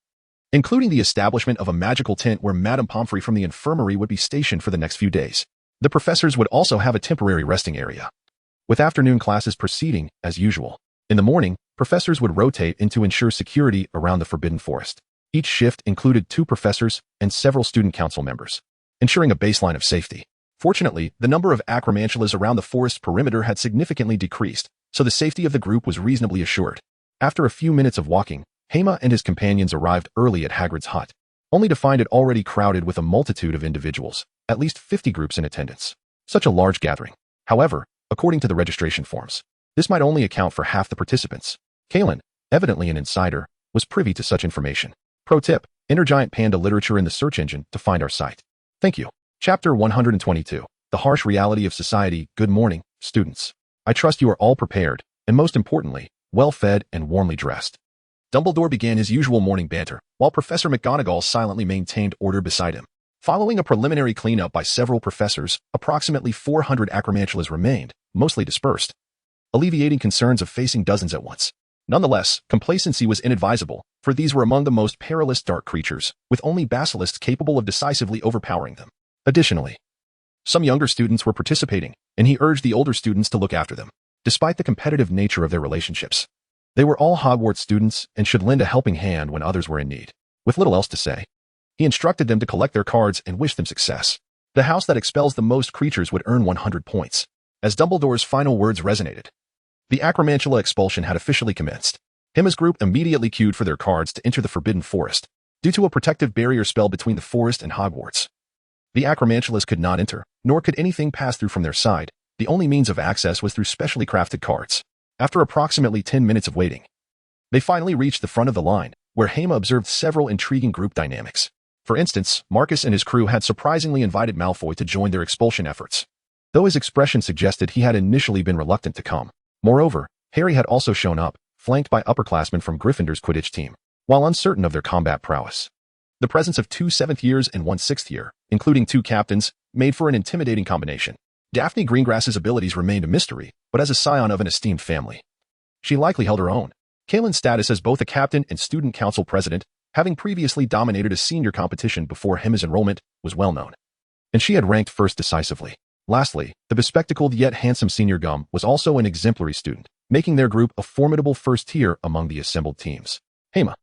A: including the establishment of a magical tent where Madame Pomfrey from the infirmary would be stationed for the next few days. The professors would also have a temporary resting area, with afternoon classes proceeding as usual. In the morning, professors would rotate in to ensure security around the Forbidden Forest. Each shift included 2 professors and several student council members, ensuring a baseline of safety. Fortunately, the number of acromantulas around the forest's perimeter had significantly decreased, so the safety of the group was reasonably assured. After a few minutes of walking, Hema and his companions arrived early at Hagrid's hut, only to find it already crowded with a multitude of individuals, at least 50 groups in attendance. Such a large gathering. However, according to the registration forms, this might only account for half the participants. Kaelin, evidently an insider, was privy to such information. Pro tip, enter Giant Panda literature in the search engine to find our site. Thank you. Chapter 122. The Harsh Reality of Society. Good morning, students. I trust you are all prepared, and most importantly, well-fed and warmly dressed. Dumbledore began his usual morning banter, while Professor McGonagall silently maintained order beside him. Following a preliminary cleanup by several professors, approximately 400 acromantulas remained, mostly dispersed, alleviating concerns of facing dozens at once. Nonetheless, complacency was inadvisable, for these were among the most perilous dark creatures, with only basilisks capable of decisively overpowering them. Additionally, some younger students were participating, and he urged the older students to look after them. Despite the competitive nature of their relationships, they were all Hogwarts students and should lend a helping hand when others were in need. With little else to say, he instructed them to collect their cards and wished them success. The house that expels the most creatures would earn 100 points. As Dumbledore's final words resonated, the acromantula expulsion had officially commenced. Hema's group immediately queued for their cards to enter the Forbidden Forest, due to a protective barrier spell between the forest and Hogwarts. The acromantulas could not enter, nor could anything pass through from their side. The only means of access was through specially crafted cards. After approximately 10 minutes of waiting, they finally reached the front of the line, where Hema observed several intriguing group dynamics. For instance, Marcus and his crew had surprisingly invited Malfoy to join their expulsion efforts, though his expression suggested he had initially been reluctant to come. Moreover, Harry had also shown up, flanked by upperclassmen from Gryffindor's Quidditch team, while uncertain of their combat prowess. The presence of 2 7th years and 1 6th year, including 2 captains, made for an intimidating combination. Daphne Greengrass's abilities remained a mystery, but as a scion of an esteemed family, she likely held her own. Kaelin's status as both a captain and student council president, having previously dominated a senior competition before Hema's enrollment, was well known, and she had ranked first decisively. Lastly, the bespectacled yet handsome senior Gum was also an exemplary student, making their group a formidable first tier among the assembled teams. Hema,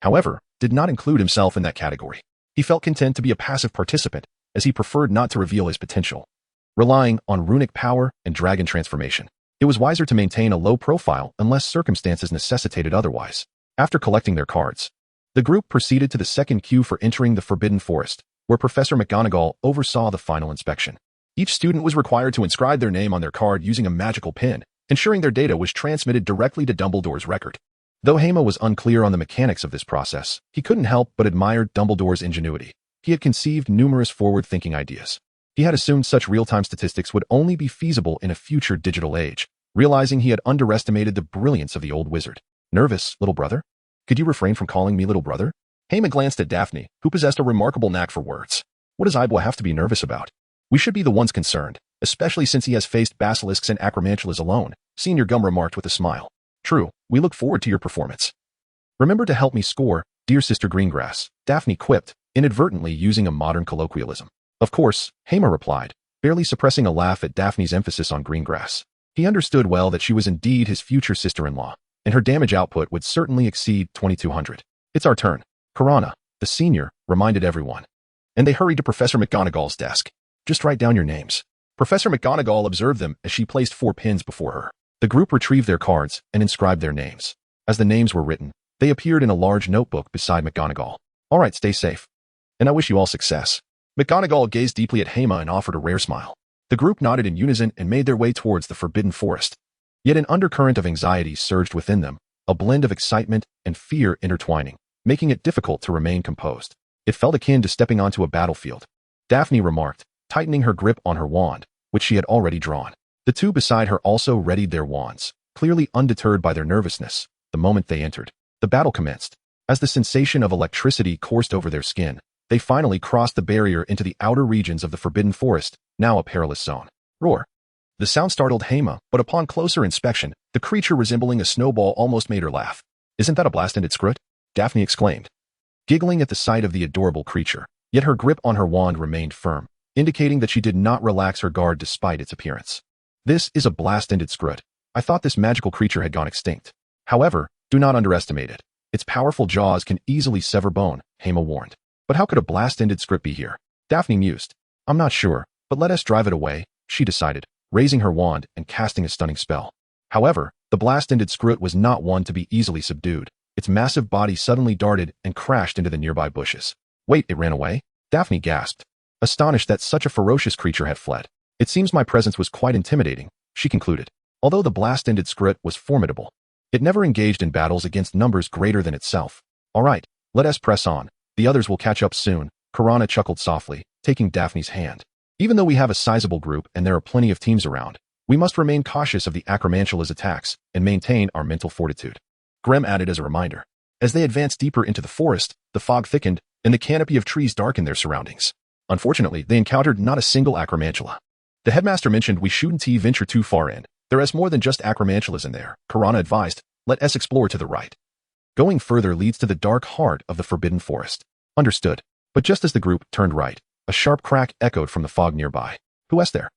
A: however, did not include himself in that category. He felt content to be a passive participant, as he preferred not to reveal his potential. Relying on runic power and dragon transformation, it was wiser to maintain a low profile unless circumstances necessitated otherwise. After collecting their cards, the group proceeded to the second queue for entering the Forbidden Forest, where Professor McGonagall oversaw the final inspection. Each student was required to inscribe their name on their card using a magical pin, ensuring their data was transmitted directly to Dumbledore's record. Though Hema was unclear on the mechanics of this process, he couldn't help but admire Dumbledore's ingenuity. He had conceived numerous forward-thinking ideas. He had assumed such real-time statistics would only be feasible in a future digital age, realizing he had underestimated the brilliance of the old wizard. Nervous, little brother? Could you refrain from calling me little brother? Hema glanced at Daphne, who possessed a remarkable knack for words. What does Ibla have to be nervous about? We should be the ones concerned, especially since he has faced basilisks and acromantulas alone, Senior Gum remarked with a smile. True, we look forward to your performance. Remember to help me score, dear Sister Greengrass, Daphne quipped, inadvertently using a modern colloquialism. Of course, Hema replied, barely suppressing a laugh at Daphne's emphasis on Greengrass. He understood well that she was indeed his future sister-in-law, and her damage output would certainly exceed 2200. It's our turn. Karana, the senior, reminded everyone. And they hurried to Professor McGonagall's desk. Just write down your names. Professor McGonagall observed them as she placed 4 pins before her. The group retrieved their cards and inscribed their names. As the names were written, they appeared in a large notebook beside McGonagall. All right, stay safe. And I wish you all success. McGonagall gazed deeply at Hema and offered a rare smile. The group nodded in unison and made their way towards the Forbidden Forest. Yet an undercurrent of anxiety surged within them, a blend of excitement and fear intertwining, making it difficult to remain composed. It felt akin to stepping onto a battlefield. Daphne remarked, tightening her grip on her wand, which she had already drawn. The two beside her also readied their wands, clearly undeterred by their nervousness. The moment they entered, the battle commenced. As the sensation of electricity coursed over their skin, they finally crossed the barrier into the outer regions of the Forbidden Forest, now a perilous zone. Roar. The sound startled Hema, but upon closer inspection, the creature resembling a snowball almost made her laugh. "Isn't that a blast-ended scrut?" Daphne exclaimed, giggling at the sight of the adorable creature. Yet her grip on her wand remained firm, indicating that she did not relax her guard despite its appearance. "This is a blast-ended scrut. I thought this magical creature had gone extinct. However, do not underestimate it. Its powerful jaws can easily sever bone," Hema warned. "But how could a blast-ended scrut be here?" Daphne mused. "I'm not sure, but let us drive it away," she decided, raising her wand and casting a stunning spell. However, the blast-ended scrut was not one to be easily subdued. Its massive body suddenly darted and crashed into the nearby bushes. "Wait, it ran away?" Daphne gasped, astonished that such a ferocious creature had fled. "It seems my presence was quite intimidating," she concluded. Although the blast-ended scrut was formidable, it never engaged in battles against numbers greater than itself. "All right, let us press on. The others will catch up soon," Karana chuckled softly, taking Daphne's hand. "Even though we have a sizable group and there are plenty of teams around, we must remain cautious of the Acromantula's attacks and maintain our mental fortitude," Grem added as a reminder. As they advanced deeper into the forest, the fog thickened and the canopy of trees darkened their surroundings. Unfortunately, they encountered not a single Acromantula. "The headmaster mentioned we shouldn't venture too far in. There is more than just Acromantulas in there," Karana advised. "Let us explore to the right. Going further leads to the dark heart of the Forbidden Forest." "Understood." But just as the group turned right, a sharp crack echoed from the fog nearby. "Who is there?"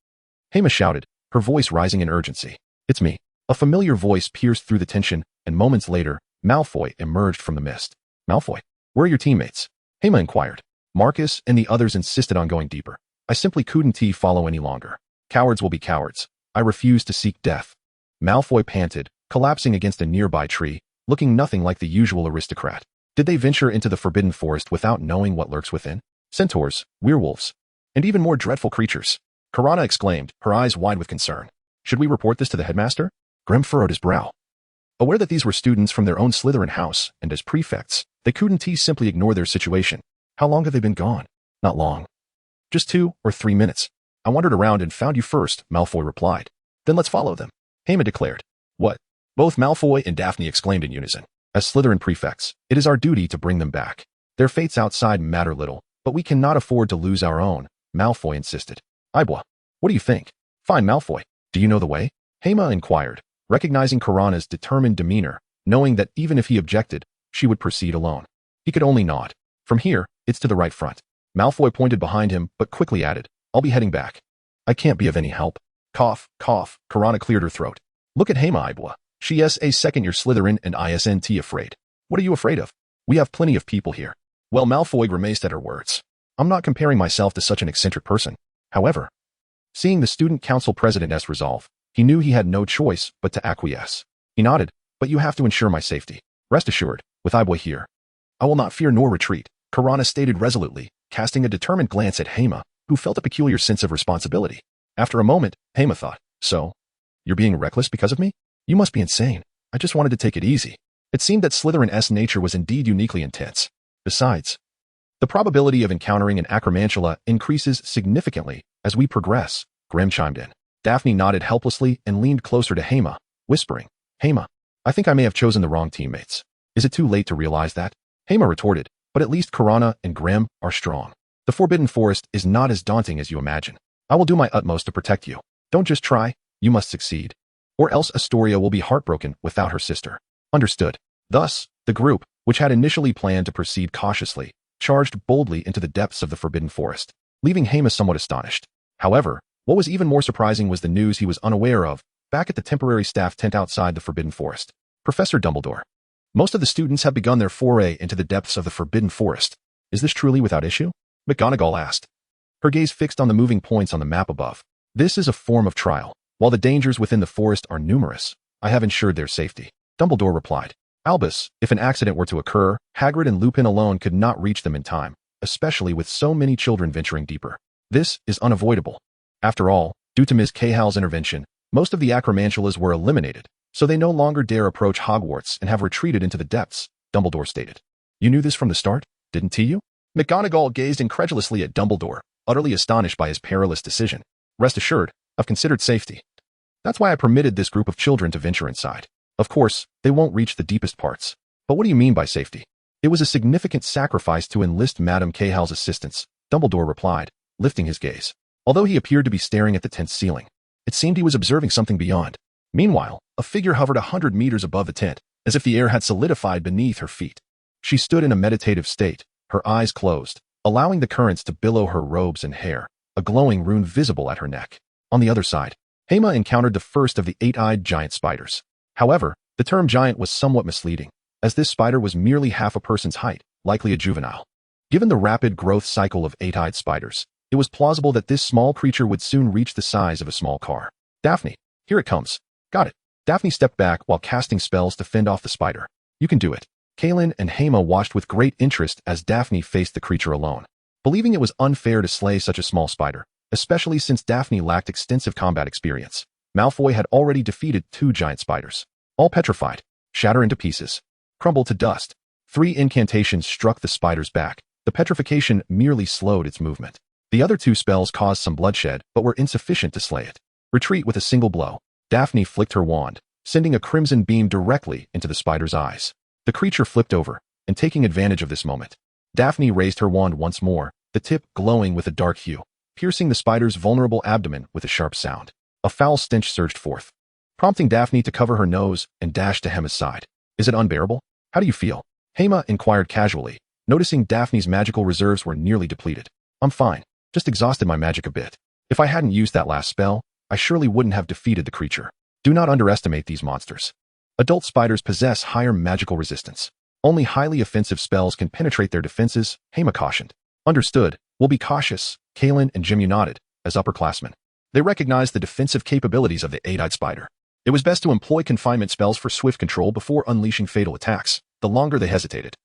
A: Hema shouted, her voice rising in urgency. "It's me." A familiar voice pierced through the tension, and moments later, Malfoy emerged from the mist. "Malfoy, where are your teammates?" Hema inquired. Marcus and the others insisted on going deeper. "I simply couldn't follow any longer. Cowards will be cowards. I refuse to seek death." Malfoy panted, collapsing against a nearby tree, looking nothing like the usual aristocrat. Did they venture into the Forbidden Forest without knowing what lurks within? Centaurs, werewolves, and even more dreadful creatures. Karana exclaimed, her eyes wide with concern. "Should we report this to the headmaster?" Grem furrowed his brow. Aware that these were students from their own Slytherin house, and as prefects, they couldn't simply ignore their situation. "How long have they been gone?" "Not long. Just 2 or 3 minutes. I wandered around and found you first," Malfoy replied. "Then let's follow them," Hema declared. "What?" Both Malfoy and Daphne exclaimed in unison. "As Slytherin prefects, it is our duty to bring them back. Their fates outside matter little, but we cannot afford to lose our own," Malfoy insisted. "Ibwa, what do you think?" "Fine, Malfoy. Do you know the way?" Hema inquired, recognizing Karana's determined demeanor, knowing that even if he objected, she would proceed alone. He could only nod. "From here, it's to the right front." Malfoy pointed behind him, but quickly added, "I'll be heading back. I can't be of any help." Cough, cough, Karana cleared her throat. "Look at Hema, Ibwa. She is a second-year Slytherin and isn't afraid." "What are you afraid of? We have plenty of people here." Well, Malfoy grimaced at her words. "I'm not comparing myself to such an eccentric person. However," seeing the student council president's resolve, he knew he had no choice but to acquiesce. He nodded, "But you have to ensure my safety. Rest assured, with Ibwa here, I will not fear nor retreat," Karana stated resolutely, casting a determined glance at Hema, who felt a peculiar sense of responsibility. After a moment, Hema thought, "So, you're being reckless because of me? You must be insane. I just wanted to take it easy." It seemed that Slytherin's nature was indeed uniquely intense. Besides, the probability of encountering an Acromantula increases significantly as we progress, Grem chimed in. Daphne nodded helplessly and leaned closer to Hema, whispering, "Hema, I think I may have chosen the wrong teammates. Is it too late to realize that?" Hema retorted, "But at least Karana and Grem are strong. The Forbidden Forest is not as daunting as you imagine. I will do my utmost to protect you. Don't just try, you must succeed. Or else Astoria will be heartbroken without her sister." "Understood." Thus, the group, which had initially planned to proceed cautiously, charged boldly into the depths of the Forbidden Forest, leaving Hema somewhat astonished. However, what was even more surprising was the news he was unaware of, back at the temporary staff tent outside the Forbidden Forest. Professor Dumbledore. "Most of the students have begun their foray into the depths of the Forbidden Forest. Is this truly without issue?" McGonagall asked, her gaze fixed on the moving points on the map above. "This is a form of trial. While the dangers within the forest are numerous, I have ensured their safety," Dumbledore replied. "Albus, if an accident were to occur, Hagrid and Lupin alone could not reach them in time, especially with so many children venturing deeper. This is unavoidable. After all, due to Ms. Cahill's intervention, most of the Acromantulas were eliminated, so they no longer dare approach Hogwarts and have retreated into the depths," Dumbledore stated. "You knew this from the start, didn't you?" McGonagall gazed incredulously at Dumbledore, utterly astonished by his perilous decision. Rest assured, I've considered safety. That's why I permitted this group of children to venture inside. Of course, they won't reach the deepest parts. But what do you mean by safety? It was a significant sacrifice to enlist Madame Cahill's assistance, Dumbledore replied, lifting his gaze. Although he appeared to be staring at the tent's ceiling, it seemed he was observing something beyond. Meanwhile, a figure hovered 100 meters above the tent, as if the air had solidified beneath her feet. She stood in a meditative state, her eyes closed, allowing the currents to billow her robes and hair, a glowing rune visible at her neck. On the other side, Hema encountered the first of the 8-eyed giant spiders. However, the term giant was somewhat misleading, as this spider was merely half a person's height, likely a juvenile. Given the rapid growth cycle of 8-eyed spiders, it was plausible that this small creature would soon reach the size of a small car. Daphne, here it comes. Got it. Daphne stepped back while casting spells to fend off the spider. You can do it. Kaelin and Hema watched with great interest as Daphne faced the creature alone, believing it was unfair to slay such a small spider, especially since Daphne lacked extensive combat experience. Malfoy had already defeated 2 giant spiders. All petrified, shatter into pieces, crumble to dust. 3 incantations struck the spider's back. The petrification merely slowed its movement. The other 2 spells caused some bloodshed, but were insufficient to slay it. Retreat with a single blow. Daphne flicked her wand, sending a crimson beam directly into the spider's eyes. The creature flipped over, and taking advantage of this moment, Daphne raised her wand once more, the tip glowing with a dark hue, piercing the spider's vulnerable abdomen with a sharp sound. A foul stench surged forth, prompting Daphne to cover her nose and dash to Hema's side. Is it unbearable? How do you feel? Hema inquired casually, noticing Daphne's magical reserves were nearly depleted. I'm fine, just exhausted my magic a bit. If I hadn't used that last spell, I surely wouldn't have defeated the creature. Do not underestimate these monsters. Adult spiders possess higher magical resistance. Only highly offensive spells can penetrate their defenses, Hema cautioned. Understood. We'll be cautious, Kaelin and Jimmy nodded, as upperclassmen. They recognized the defensive capabilities of the 8-eyed spider. It was best to employ confinement spells for swift control before unleashing fatal attacks. The longer they hesitated,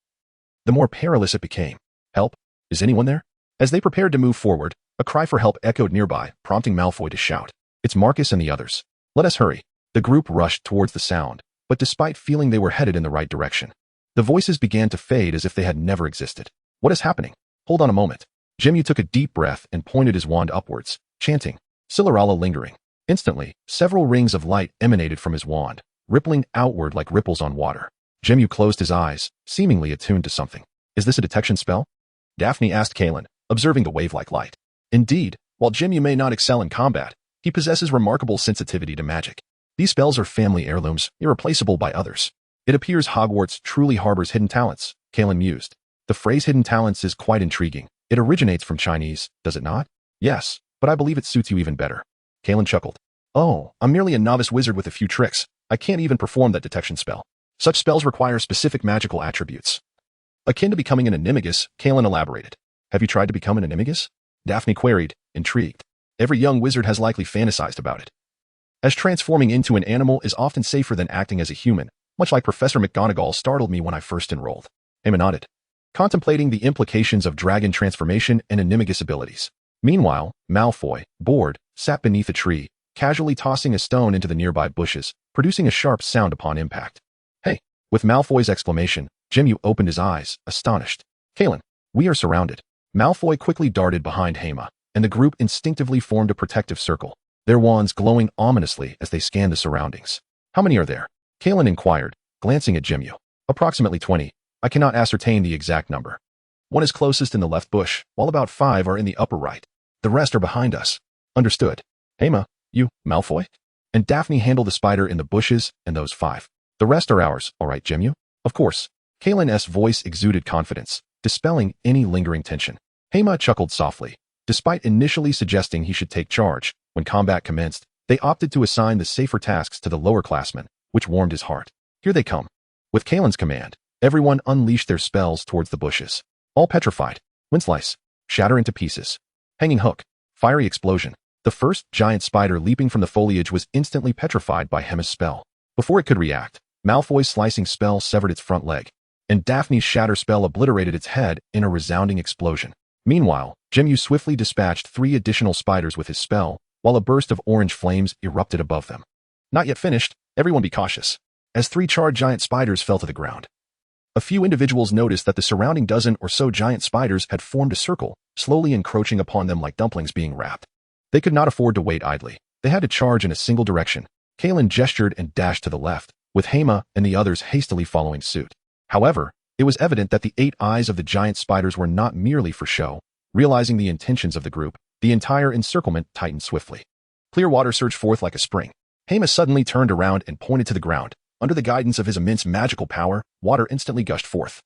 A: the more perilous it became. Help? Is anyone there? As they prepared to move forward, a cry for help echoed nearby, prompting Malfoy to shout. It's Marcus and the others. Let us hurry. The group rushed towards the sound, but despite feeling they were headed in the right direction, the voices began to fade as if they had never existed. What is happening? Hold on a moment. Jimmy took a deep breath and pointed his wand upwards, chanting, Silurala lingering. Instantly, several rings of light emanated from his wand, rippling outward like ripples on water. Jimmy closed his eyes, seemingly attuned to something. Is this a detection spell? Daphne asked Kaelin, observing the wave-like light. Indeed, while Jimmy may not excel in combat, he possesses remarkable sensitivity to magic. These spells are family heirlooms, irreplaceable by others. It appears Hogwarts truly harbors hidden talents, Kaelin mused. The phrase hidden talents is quite intriguing. It originates from Chinese, does it not? Yes, but I believe it suits you even better. Kaelin chuckled. Oh, I'm merely a novice wizard with a few tricks. I can't even perform that detection spell. Such spells require specific magical attributes. Akin to becoming an animagus, Kaelin elaborated. Have you tried to become an animagus? Daphne queried, intrigued. Every young wizard has likely fantasized about it, as transforming into an animal is often safer than acting as a human, much like Professor McGonagall startled me when I first enrolled. Hema nodded, contemplating the implications of dragon transformation and animagus abilities. Meanwhile, Malfoy, bored, sat beneath a tree, casually tossing a stone into the nearby bushes, producing a sharp sound upon impact. Hey! With Malfoy's exclamation, Jimmy opened his eyes, astonished. Kaelin, we are surrounded. Malfoy quickly darted behind Hema, and the group instinctively formed a protective circle, their wands glowing ominously as they scanned the surroundings. How many are there? Kaelin inquired, glancing at Jimmy. Approximately 20. I cannot ascertain the exact number. One is closest in the left bush, while about 5 are in the upper right. The rest are behind us. Understood. Hema, you, Malfoy? And Daphne handle the spider in the bushes and those 5. The rest are ours, all right, Jimmy? Of course. Kaelin's voice exuded confidence, dispelling any lingering tension. Hema chuckled softly. Despite initially suggesting he should take charge, when combat commenced, they opted to assign the safer tasks to the lower classmen, which warmed his heart. Here they come. With Kaelin's command, everyone unleashed their spells towards the bushes. All petrified. Wind slice. Shatter into pieces. Hanging hook. Fiery explosion. The first giant spider leaping from the foliage was instantly petrified by Hema's spell. Before it could react, Malfoy's slicing spell severed its front leg, and Daphne's shatter spell obliterated its head in a resounding explosion. Meanwhile, Jimmy swiftly dispatched 3 additional spiders with his spell, while a burst of orange flames erupted above them. Not yet finished, everyone be cautious, as 3 charred giant spiders fell to the ground. A few individuals noticed that the surrounding dozen or so giant spiders had formed a circle, slowly encroaching upon them like dumplings being wrapped. They could not afford to wait idly. They had to charge in a single direction. Kaelin gestured and dashed to the left, with Hema and the others hastily following suit. However, it was evident that the 8 eyes of the giant spiders were not merely for show. Realizing the intentions of the group, the entire encirclement tightened swiftly. Clear water surged forth like a spring. Hema suddenly turned around and pointed to the ground. Under the guidance of his immense magical power, water instantly gushed forth,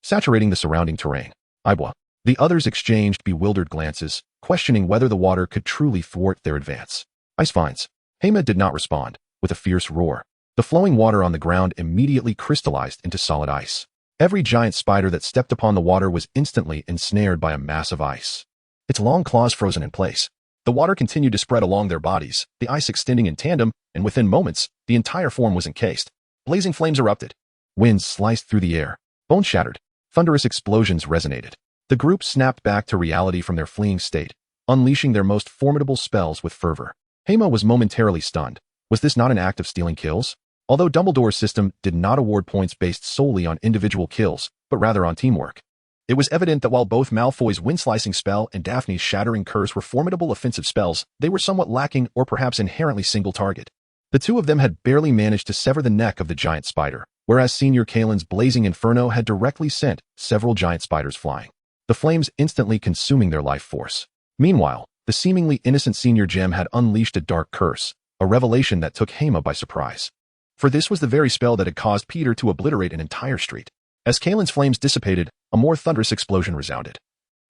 A: saturating the surrounding terrain. Ibwa. The others exchanged bewildered glances, questioning whether the water could truly thwart their advance. Ice vines. Hema did not respond. With a fierce roar, the flowing water on the ground immediately crystallized into solid ice. Every giant spider that stepped upon the water was instantly ensnared by a mass of ice, its long claws frozen in place. The water continued to spread along their bodies, the ice extending in tandem, and within moments, the entire form was encased. Blazing flames erupted. Winds sliced through the air. Bones shattered. Thunderous explosions resonated. The group snapped back to reality from their fleeing state, unleashing their most formidable spells with fervor. Hema was momentarily stunned. Was this not an act of stealing kills? Although Dumbledore's system did not award points based solely on individual kills, but rather on teamwork. It was evident that while both Malfoy's wind-slicing spell and Daphne's shattering curse were formidable offensive spells, they were somewhat lacking or perhaps inherently single-target. The two of them had barely managed to sever the neck of the giant spider, whereas Senior Kaelin's blazing inferno had directly sent several giant spiders flying, the flames instantly consuming their life force. Meanwhile, the seemingly innocent Senior Gem had unleashed a dark curse, a revelation that took Hema by surprise. For this was the very spell that had caused Peter to obliterate an entire street. As Kaelin's flames dissipated, a more thunderous explosion resounded,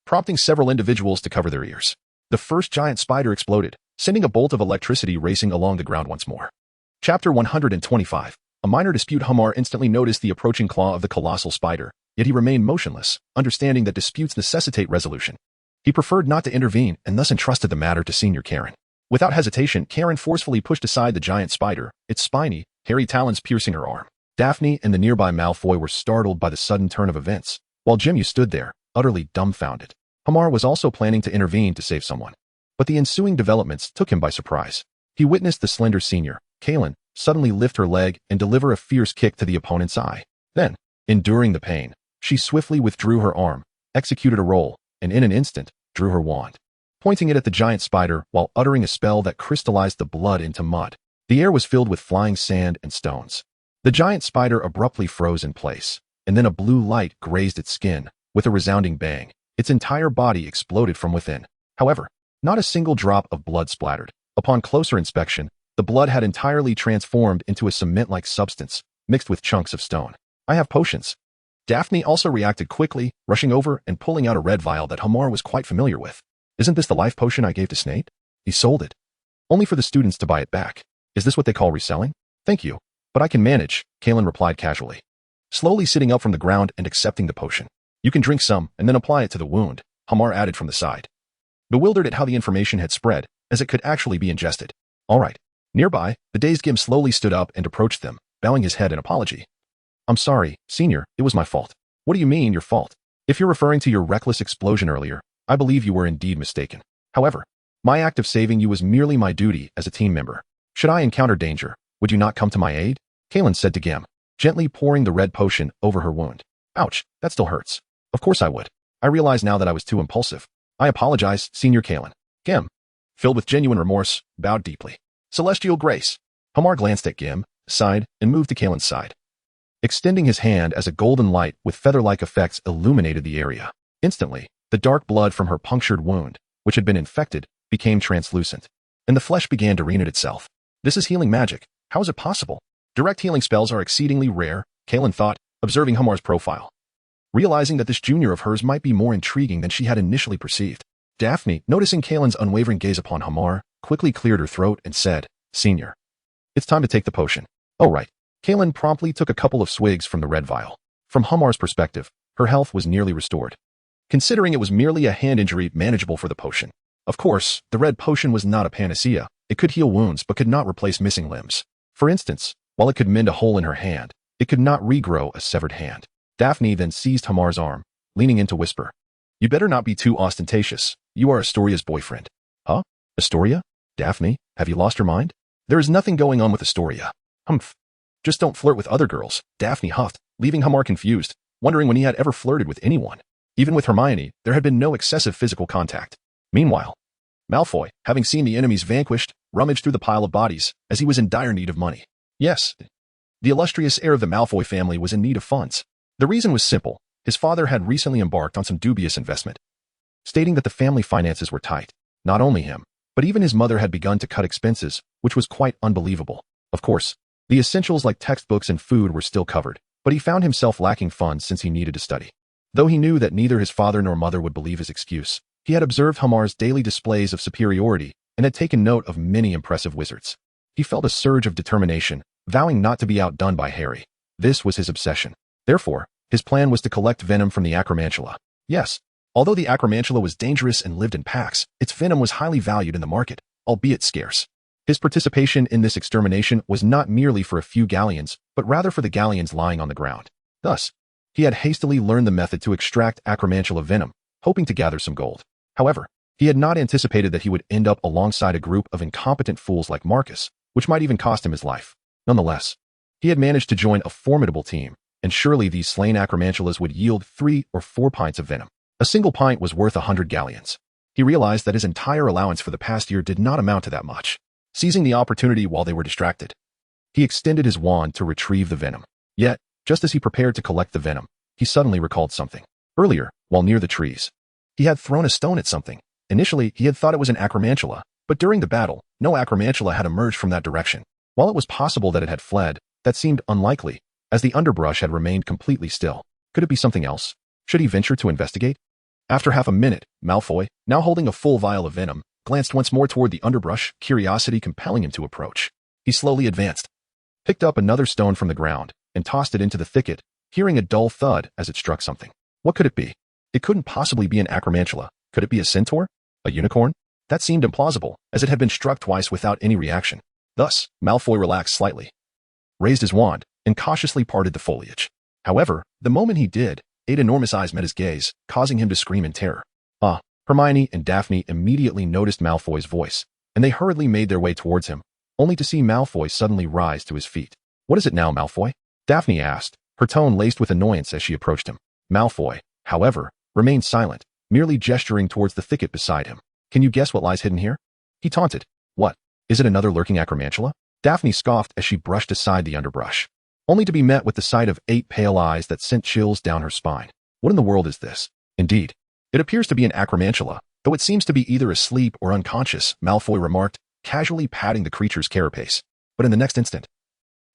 A: prompting several individuals to cover their ears. The first giant spider exploded, sending a bolt of electricity racing along the ground once more. Chapter 125. A minor dispute. Hema instantly noticed the approaching claw of the colossal spider, yet he remained motionless, understanding that disputes necessitate resolution. He preferred not to intervene and thus entrusted the matter to Senior Karen. Without hesitation, Karen forcefully pushed aside the giant spider, its spiny, hairy talons piercing her arm. Daphne and the nearby Malfoy were startled by the sudden turn of events, while Jimmy stood there, utterly dumbfounded. Hema was also planning to intervene to save someone, but the ensuing developments took him by surprise. He witnessed the slender senior, Kaelin, suddenly lift her leg and deliver a fierce kick to the opponent's eye. Then, enduring the pain, she swiftly withdrew her arm, executed a roll, and in an instant, drew her wand, pointing it at the giant spider while uttering a spell that crystallized the blood into mud. The air was filled with flying sand and stones. The giant spider abruptly froze in place, and then a blue light grazed its skin. With a resounding bang, its entire body exploded from within. However, not a single drop of blood splattered. Upon closer inspection, the blood had entirely transformed into a cement-like substance, mixed with chunks of stone. I have potions. Daphne also reacted quickly, rushing over and pulling out a red vial that Hema was quite familiar with. Isn't this the life potion I gave to Snape? He sold it, only for the students to buy it back. Is this what they call reselling? Thank you, but I can manage, Kaelin replied casually, slowly sitting up from the ground and accepting the potion. You can drink some and then apply it to the wound, Hema added from the side, bewildered at how the information had spread, as it could actually be ingested. All right. Nearby, the dazed Gim slowly stood up and approached them, bowing his head in apology. I'm sorry, Senior, it was my fault. What do you mean, your fault? If you're referring to your reckless explosion earlier, I believe you were indeed mistaken. However, my act of saving you was merely my duty as a team member. Should I encounter danger, would you not come to my aid? Kaelin said to Gim, gently pouring the red potion over her wound. Ouch, that still hurts. Of course I would. I realize now that I was too impulsive. I apologize, Senior Kaelin. Gim, filled with genuine remorse, bowed deeply. Celestial grace. Hema glanced at Gim, sighed, and moved to Kaelin's side, extending his hand as a golden light with feather-like effects illuminated the area. Instantly, the dark blood from her punctured wound, which had been infected, became translucent, and the flesh began to renew itself. This is healing magic. How is it possible? Direct healing spells are exceedingly rare, Kaelin thought, observing Hema's profile, realizing that this junior of hers might be more intriguing than she had initially perceived. Daphne, noticing Kaelin's unwavering gaze upon Hema, quickly cleared her throat and said, Senior, it's time to take the potion. Oh right. Kaelin promptly took a couple of swigs from the red vial. From Hema's perspective, her health was nearly restored, considering it was merely a hand injury manageable for the potion. Of course, the red potion was not a panacea. It could heal wounds but could not replace missing limbs. For instance, while it could mend a hole in her hand, it could not regrow a severed hand. Daphne then seized Hema's arm, leaning in to whisper, You better not be too ostentatious. You are Astoria's boyfriend. Huh? Astoria? Daphne, have you lost your mind? There is nothing going on with Astoria. Humph. Just don't flirt with other girls, Daphne huffed, leaving Hema confused, wondering when he had ever flirted with anyone. Even with Hermione, there had been no excessive physical contact. Meanwhile, Malfoy, having seen the enemies vanquished, rummaged through the pile of bodies, as he was in dire need of money. Yes, the illustrious heir of the Malfoy family was in need of funds. The reason was simple. His father had recently embarked on some dubious investment, stating that the family finances were tight. Not only him, but even his mother had begun to cut expenses, which was quite unbelievable. Of course, the essentials like textbooks and food were still covered, but he found himself lacking funds since he needed to study. Though he knew that neither his father nor mother would believe his excuse, he had observed Hema's daily displays of superiority and had taken note of many impressive wizards. He felt a surge of determination, vowing not to be outdone by Harry. This was his obsession. Therefore, his plan was to collect venom from the acromantula. Yes, although the acromantula was dangerous and lived in packs, its venom was highly valued in the market, albeit scarce. His participation in this extermination was not merely for a few galleons, but rather for the galleons lying on the ground. Thus, he had hastily learned the method to extract acromantula venom, hoping to gather some gold. However, he had not anticipated that he would end up alongside a group of incompetent fools like Marcus, which might even cost him his life. Nonetheless, he had managed to join a formidable team, and surely these slain acromantulas would yield 3 or 4 pints of venom. A single pint was worth 100 galleons. He realized that his entire allowance for the past year did not amount to that much. Seizing the opportunity while they were distracted, he extended his wand to retrieve the venom. Yet, just as he prepared to collect the venom, he suddenly recalled something. Earlier, while near the trees, he had thrown a stone at something. Initially, he had thought it was an acromantula, but during the battle, no acromantula had emerged from that direction. While it was possible that it had fled, that seemed unlikely, as the underbrush had remained completely still. Could it be something else? Should he venture to investigate? After half a minute, Malfoy, now holding a full vial of venom, glanced once more toward the underbrush, curiosity compelling him to approach. He slowly advanced, picked up another stone from the ground, and tossed it into the thicket, hearing a dull thud as it struck something. What could it be? It couldn't possibly be an acromantula. Could it be a centaur? A unicorn? That seemed implausible, as it had been struck twice without any reaction. Thus, Malfoy relaxed slightly, raised his wand, and cautiously parted the foliage. However, the moment he did, 8 enormous eyes met his gaze, causing him to scream in terror. Hermione and Daphne immediately noticed Malfoy's voice, and they hurriedly made their way towards him, only to see Malfoy suddenly rise to his feet. What is it now, Malfoy? Daphne asked, her tone laced with annoyance as she approached him. Malfoy, however, remained silent, merely gesturing towards the thicket beside him. Can you guess what lies hidden here? He taunted. What? Is it another lurking acromantula? Daphne scoffed as she brushed aside the underbrush, only to be met with the sight of 8 pale eyes that sent chills down her spine. What in the world is this? Indeed, it appears to be an acromantula, though it seems to be either asleep or unconscious, Malfoy remarked, casually patting the creature's carapace. But in the next instant,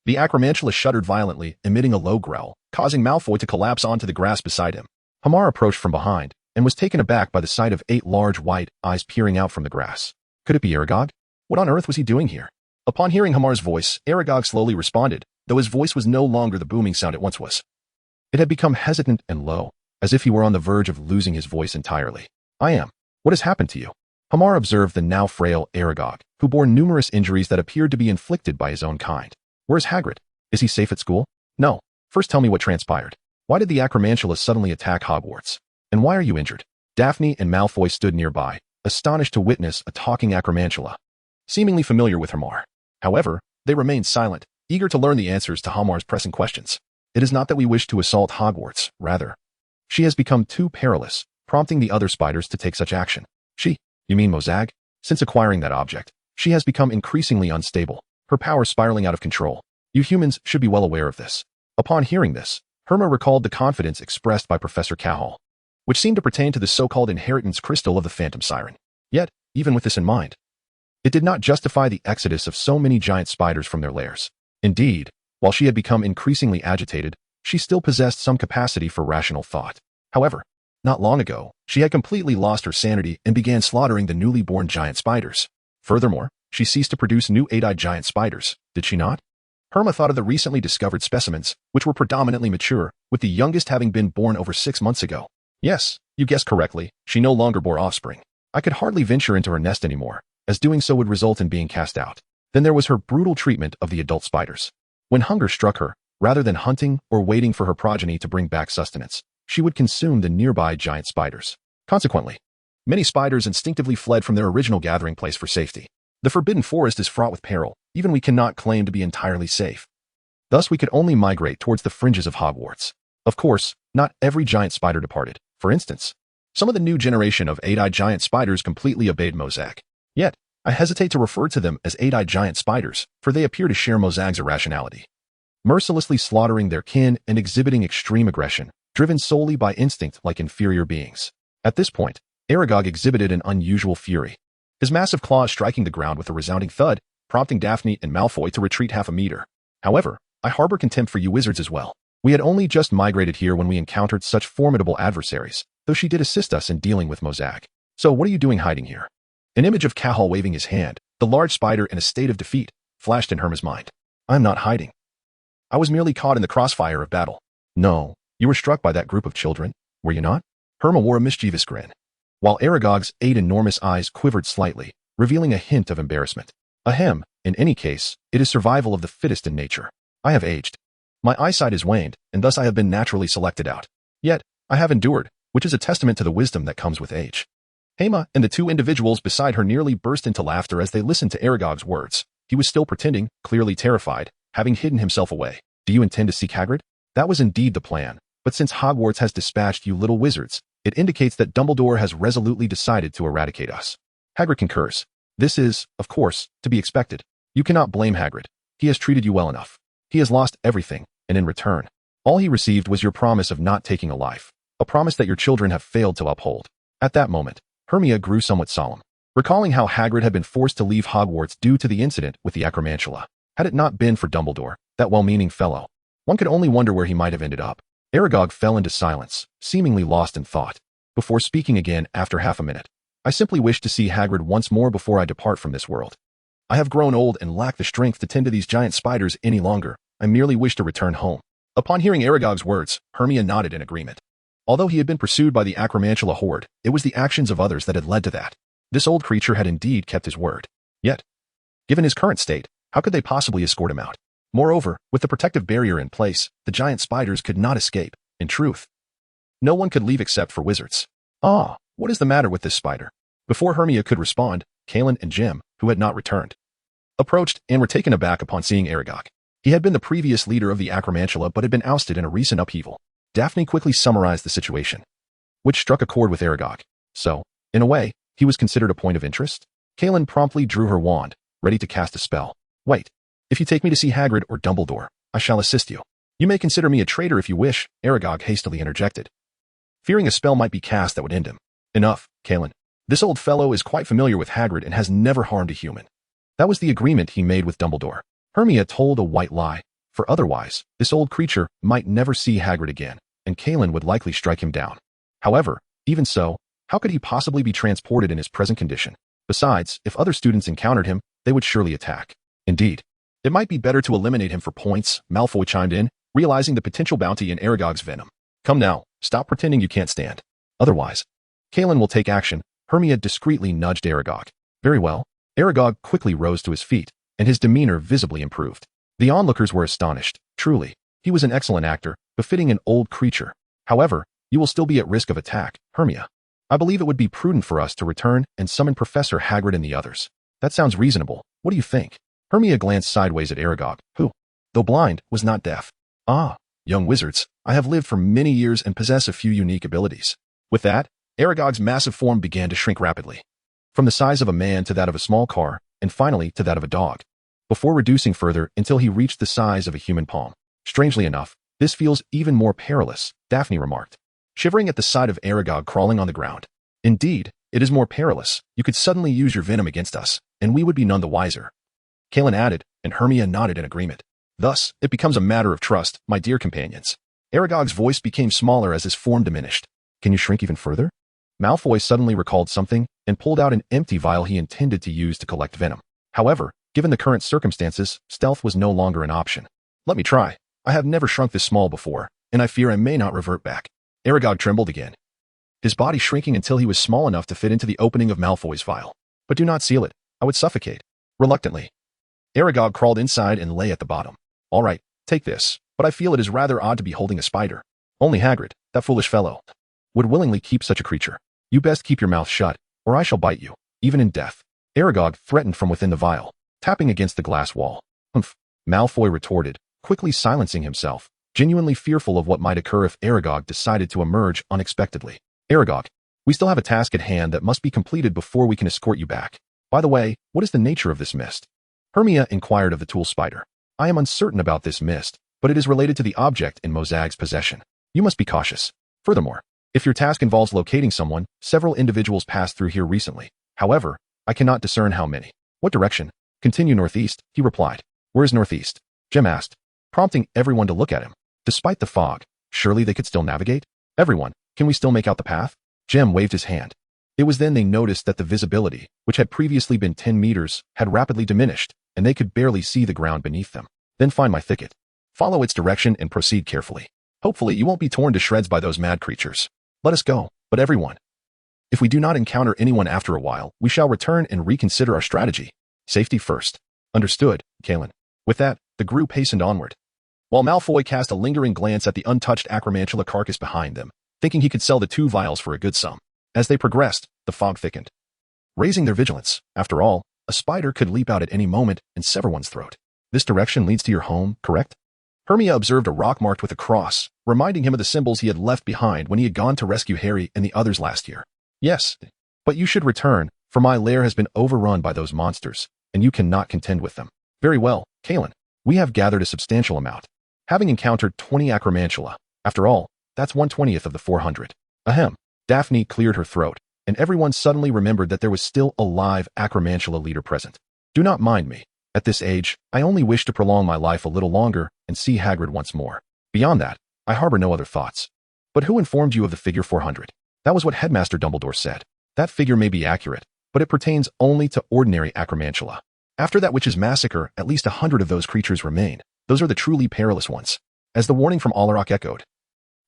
A: the acromantula shuddered violently, emitting a low growl, causing Malfoy to collapse onto the grass beside him. Hema approached from behind, and was taken aback by the sight of 8 large white eyes peering out from the grass. Could it be Aragog? What on earth was he doing here? Upon hearing Hema's voice, Aragog slowly responded, though his voice was no longer the booming sound it once was. It had become hesitant and low, as if he were on the verge of losing his voice entirely. I am. What has happened to you? Hema observed the now frail Aragog, who bore numerous injuries that appeared to be inflicted by his own kind. Where's Hagrid? Is he safe at school? No. First tell me what transpired. Why did the acromantula suddenly attack Hogwarts? And why are you injured? Daphne and Malfoy stood nearby, astonished to witness a talking acromantula, seemingly familiar with Hema. However, they remained silent, eager to learn the answers to Hema's pressing questions. It is not that we wish to assault Hogwarts, rather. She has become too perilous, prompting the other spiders to take such action. She? You mean Mozag? Since acquiring that object, she has become increasingly unstable, her power spiraling out of control. You humans should be well aware of this. Upon hearing this, Hema recalled the confidence expressed by Professor Cahill, which seemed to pertain to the so-called inheritance crystal of the Phantom Siren. Yet, even with this in mind, it did not justify the exodus of so many giant spiders from their lairs. Indeed, while she had become increasingly agitated, she still possessed some capacity for rational thought. However, not long ago, she had completely lost her sanity and began slaughtering the newly born giant spiders. Furthermore, she ceased to produce new 8-eyed giant spiders, did she not? Hema thought of the recently discovered specimens, which were predominantly mature, with the youngest having been born over 6 months ago. Yes, you guessed correctly, she no longer bore offspring. I could hardly venture into her nest anymore, as doing so would result in being cast out. Then there was her brutal treatment of the adult spiders. When hunger struck her, rather than hunting or waiting for her progeny to bring back sustenance, she would consume the nearby giant spiders. Consequently, many spiders instinctively fled from their original gathering place for safety. The Forbidden Forest is fraught with peril, even we cannot claim to be entirely safe. Thus, we could only migrate towards the fringes of Hogwarts. Of course, not every giant spider departed. For instance, some of the new generation of 8-eyed giant spiders completely obeyed Mozag. Yet, I hesitate to refer to them as 8-eyed giant spiders, for they appear to share Mozag's irrationality, mercilessly slaughtering their kin and exhibiting extreme aggression, driven solely by instinct like inferior beings. At this point, Aragog exhibited an unusual fury, his massive claws striking the ground with a resounding thud, prompting Daphne and Malfoy to retreat half a meter. However, I harbor contempt for you wizards as well. We had only just migrated here when we encountered such formidable adversaries, though she did assist us in dealing with Mozag. So what are you doing hiding here? An image of Cahal waving his hand, the large spider in a state of defeat, flashed in Herma's mind. I'm not hiding. I was merely caught in the crossfire of battle. No, you were struck by that group of children, were you not? Herma wore a mischievous grin, while Aragog's 8 enormous eyes quivered slightly, revealing a hint of embarrassment. Ahem, in any case, it is survival of the fittest in nature. I have aged. My eyesight is waned, and thus I have been naturally selected out. Yet, I have endured, which is a testament to the wisdom that comes with age. Hema and the 2 individuals beside her nearly burst into laughter as they listened to Aragog's words. He was still pretending, clearly terrified, having hidden himself away. Do you intend to seek Hagrid? That was indeed the plan, but since Hogwarts has dispatched you little wizards, it indicates that Dumbledore has resolutely decided to eradicate us. Hagrid concurs. This is, of course, to be expected. You cannot blame Hagrid. He has treated you well enough. He has lost everything, and in return, all he received was your promise of not taking a life, a promise that your children have failed to uphold. At that moment, Hermia grew somewhat solemn, recalling how Hagrid had been forced to leave Hogwarts due to the incident with the acromantula. Had it not been for Dumbledore, that well-meaning fellow, one could only wonder where he might have ended up. Aragog fell into silence, seemingly lost in thought, before speaking again after half a minute. I simply wish to see Hagrid once more before I depart from this world. I have grown old and lack the strength to tend to these giant spiders any longer. I merely wish to return home. Upon hearing Aragog's words, Hermia nodded in agreement. Although he had been pursued by the acromantula horde, it was the actions of others that had led to that. This old creature had indeed kept his word. Yet, given his current state, how could they possibly escort him out? Moreover, with the protective barrier in place, the giant spiders could not escape. In truth, no one could leave except for wizards. Ah, what is the matter with this spider? Before Hermia could respond, Kalen and Jim, who had not returned, approached and were taken aback upon seeing Aragog. He had been the previous leader of the acromantula but had been ousted in a recent upheaval. Daphne quickly summarized the situation, which struck a chord with Aragog. So, in a way, he was considered a point of interest? Kalen promptly drew her wand, ready to cast a spell. Wait. If you take me to see Hagrid or Dumbledore, I shall assist you. You may consider me a traitor if you wish, Aragog hastily interjected, fearing a spell might be cast that would end him. Enough, Kalen. This old fellow is quite familiar with Hagrid and has never harmed a human. That was the agreement he made with Dumbledore. Hermia told a white lie, for otherwise, this old creature might never see Hagrid again, and Kalen would likely strike him down. However, even so, how could he possibly be transported in his present condition? Besides, if other students encountered him, they would surely attack. Indeed, it might be better to eliminate him for points, Malfoy chimed in, realizing the potential bounty in Aragog's venom. Come now, stop pretending you can't stand. Otherwise, Kalen will take action. Hermia discreetly nudged Aragog. Very well. Aragog quickly rose to his feet, and his demeanor visibly improved. The onlookers were astonished. Truly, he was an excellent actor, befitting an old creature. However, you will still be at risk of attack, Hermia. I believe it would be prudent for us to return and summon Professor Hagrid and the others. That sounds reasonable. What do you think? Hermia glanced sideways at Aragog, who, though blind, was not deaf. Ah, young wizards, I have lived for many years and possess a few unique abilities. With that, Aragog's massive form began to shrink rapidly, from the size of a man to that of a small car, and finally to that of a dog, before reducing further until he reached the size of a human palm. Strangely enough, this feels even more perilous, Daphne remarked, shivering at the sight of Aragog crawling on the ground. Indeed, it is more perilous. You could suddenly use your venom against us, and we would be none the wiser. Kalen added, and Hermia nodded in agreement. Thus, it becomes a matter of trust, my dear companions. Aragog's voice became smaller as his form diminished. Can you shrink even further? Malfoy suddenly recalled something and pulled out an empty vial he intended to use to collect venom. However, given the current circumstances, stealth was no longer an option. Let me try. I have never shrunk this small before, and I fear I may not revert back. Aragog trembled again, his body shrinking until he was small enough to fit into the opening of Malfoy's vial. But do not seal it. I would suffocate. Reluctantly, Aragog crawled inside and lay at the bottom. All right, take this, but I feel it is rather odd to be holding a spider. Only Hagrid, that foolish fellow, would willingly keep such a creature. You best keep your mouth shut, or I shall bite you, even in death. Aragog threatened from within the vial, tapping against the glass wall. Humph, Malfoy retorted, quickly silencing himself, genuinely fearful of what might occur if Aragog decided to emerge unexpectedly. Aragog, we still have a task at hand that must be completed before we can escort you back. By the way, what is the nature of this mist? Hermione inquired of the tool spider. I am uncertain about this mist, but it is related to the object in Mozag's possession. You must be cautious. Furthermore, if your task involves locating someone, several individuals passed through here recently. However, I cannot discern how many. What direction? Continue northeast, he replied. Where is northeast? Jem asked, prompting everyone to look at him. Despite the fog, surely they could still navigate? Everyone, can we still make out the path? Jem waved his hand. It was then they noticed that the visibility, which had previously been 10 meters, had rapidly diminished, and they could barely see the ground beneath them. Then find my thicket. Follow its direction and proceed carefully. Hopefully you won't be torn to shreds by those mad creatures. Let us go, but everyone. If we do not encounter anyone after a while, we shall return and reconsider our strategy. Safety first. Understood, Kalen. With that, the group hastened onward. While Malfoy cast a lingering glance at the untouched acromantula carcass behind them, thinking he could sell the 2 vials for a good sum. As they progressed, the fog thickened. Raising their vigilance, after all, a spider could leap out at any moment and sever one's throat. This direction leads to your home, correct? Hermione observed a rock marked with a cross, reminding him of the symbols he had left behind when he had gone to rescue Harry and the others last year. Yes, but you should return, for my lair has been overrun by those monsters, and you cannot contend with them. Very well, Kalen. We have gathered a substantial amount, having encountered 20 acromantula. After all, that's 1/20th of the 400. Ahem. Daphne cleared her throat, and everyone suddenly remembered that there was still a live acromantula leader present. Do not mind me. At this age, I only wish to prolong my life a little longer and see Hagrid once more. Beyond that, I harbor no other thoughts. But who informed you of the figure 400? That was what Headmaster Dumbledore said. That figure may be accurate, but it pertains only to ordinary acromantula. After that witch's massacre, at least 100 of those creatures remain. Those are the truly perilous ones. As the warning from Ollivander echoed.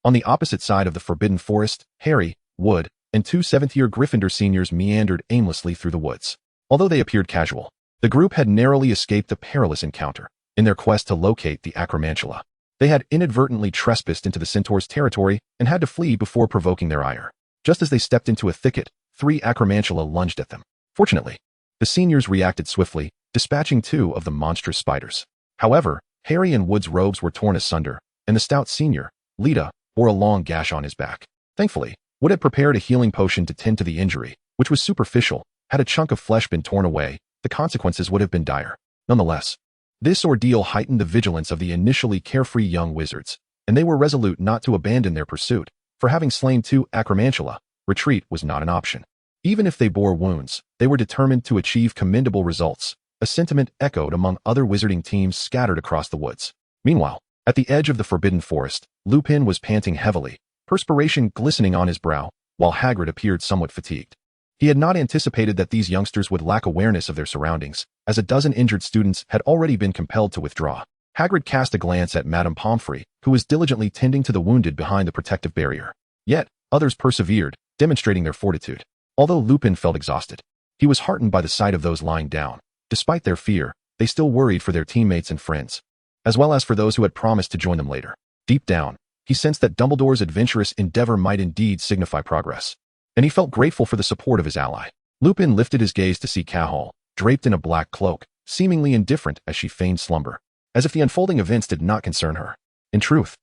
A: On the opposite side of the Forbidden Forest, Harry, Wood, and 2 seventh-year Gryffindor seniors meandered aimlessly through the woods. Although they appeared casual, the group had narrowly escaped a perilous encounter in their quest to locate the acromantula. They had inadvertently trespassed into the centaur's territory and had to flee before provoking their ire. Just as they stepped into a thicket, 3 acromantula lunged at them. Fortunately, the seniors reacted swiftly, dispatching 2 of the monstrous spiders. However, Harry and Wood's robes were torn asunder, and the stout senior, Lita, bore a long gash on his back. Thankfully, Wood had prepared a healing potion to tend to the injury, which was superficial. Had a chunk of flesh been torn away, the consequences would have been dire. Nonetheless, this ordeal heightened the vigilance of the initially carefree young wizards, and they were resolute not to abandon their pursuit, for having slain 2 acromantula, retreat was not an option. Even if they bore wounds, they were determined to achieve commendable results, a sentiment echoed among other wizarding teams scattered across the woods. Meanwhile, at the edge of the Forbidden Forest, Lupin was panting heavily, perspiration glistening on his brow, while Hagrid appeared somewhat fatigued. He had not anticipated that these youngsters would lack awareness of their surroundings, as a dozen injured students had already been compelled to withdraw. Hagrid cast a glance at Madame Pomfrey, who was diligently tending to the wounded behind the protective barrier. Yet, others persevered, demonstrating their fortitude. Although Lupin felt exhausted, he was heartened by the sight of those lying down. Despite their fear, they still worried for their teammates and friends, as well as for those who had promised to join them later. Deep down, he sensed that Dumbledore's adventurous endeavor might indeed signify progress, and he felt grateful for the support of his ally. Lupin lifted his gaze to see Cathal, draped in a black cloak, seemingly indifferent as she feigned slumber, as if the unfolding events did not concern her. In truth,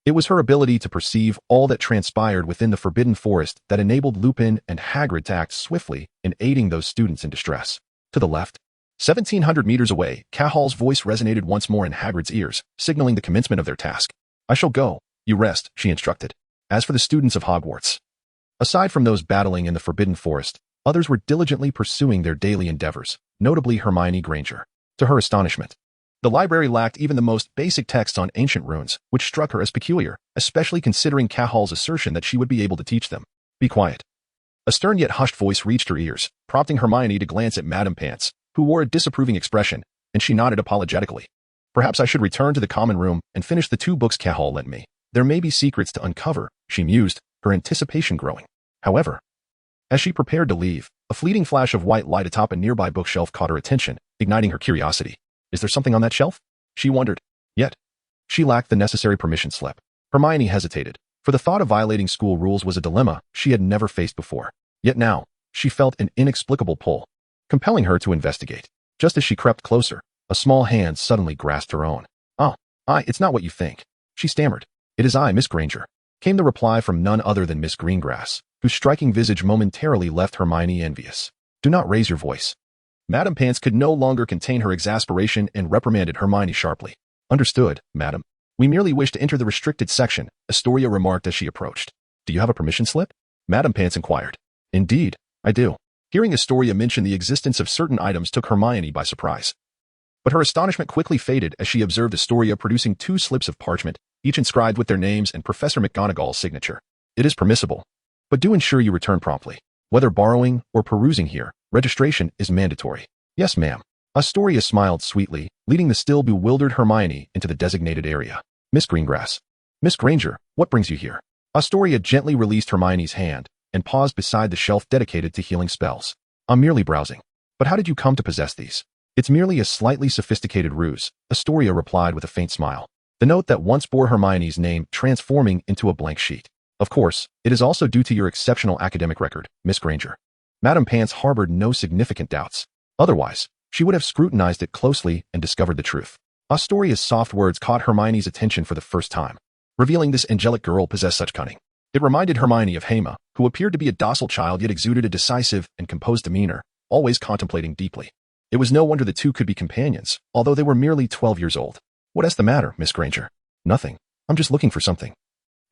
A: it was her ability to perceive all that transpired within the Forbidden Forest that enabled Lupin and Hagrid to act swiftly in aiding those students in distress. To the left, 1,700 meters away, Cathal's voice resonated once more in Hagrid's ears, signaling the commencement of their task. I shall go. You rest, she instructed. As for the students of Hogwarts, aside from those battling in the Forbidden Forest, others were diligently pursuing their daily endeavors, notably Hermione Granger. To her astonishment, the library lacked even the most basic texts on ancient runes, which struck her as peculiar, especially considering Cathal's assertion that she would be able to teach them. Be quiet. A stern yet hushed voice reached her ears, prompting Hermione to glance at Madame Pants, who wore a disapproving expression, and she nodded apologetically. Perhaps I should return to the common room and finish the 2 books Cathal lent me. There may be secrets to uncover, she mused, her anticipation growing. However, as she prepared to leave, a fleeting flash of white light atop a nearby bookshelf caught her attention, igniting her curiosity. Is there something on that shelf? She wondered. Yet, she lacked the necessary permission slip. Hermione hesitated, for the thought of violating school rules was a dilemma she had never faced before. Yet now, she felt an inexplicable pull, compelling her to investigate. Just as she crept closer, a small hand suddenly grasped her own. Ah, It's not what you think. She stammered. It is I, Miss Granger. Came the reply from none other than Miss Greengrass, whose striking visage momentarily left Hermione envious. Do not raise your voice. Madame Pants could no longer contain her exasperation and reprimanded Hermione sharply. Understood, madam. We merely wish to enter the restricted section, Astoria remarked as she approached. Do you have a permission slip? Madame Pants inquired. Indeed, I do. Hearing Astoria mention the existence of certain items took Hermione by surprise. But her astonishment quickly faded as she observed Astoria producing 2 slips of parchment, each inscribed with their names and Professor McGonagall's signature. It is permissible, but do ensure you return promptly. Whether borrowing or perusing here, registration is mandatory. Yes, ma'am. Astoria smiled sweetly, leading the still bewildered Hermione into the designated area. Miss Greengrass. Miss Granger, what brings you here? Astoria gently released Hermione's hand and paused beside the shelf dedicated to healing spells. I'm merely browsing. But how did you come to possess these? It's merely a slightly sophisticated ruse, Astoria replied with a faint smile. The note that once bore Hermione's name transforming into a blank sheet. Of course, it is also due to your exceptional academic record, Miss Granger. Madame Pants harbored no significant doubts. Otherwise, she would have scrutinized it closely and discovered the truth. Astoria's soft words caught Hermione's attention for the first time, revealing this angelic girl possessed such cunning. It reminded Hermione of Hema, who appeared to be a docile child yet exuded a decisive and composed demeanor, always contemplating deeply. It was no wonder the two could be companions, although they were merely 12 years old. What is the matter, Miss Granger? Nothing. I'm just looking for something.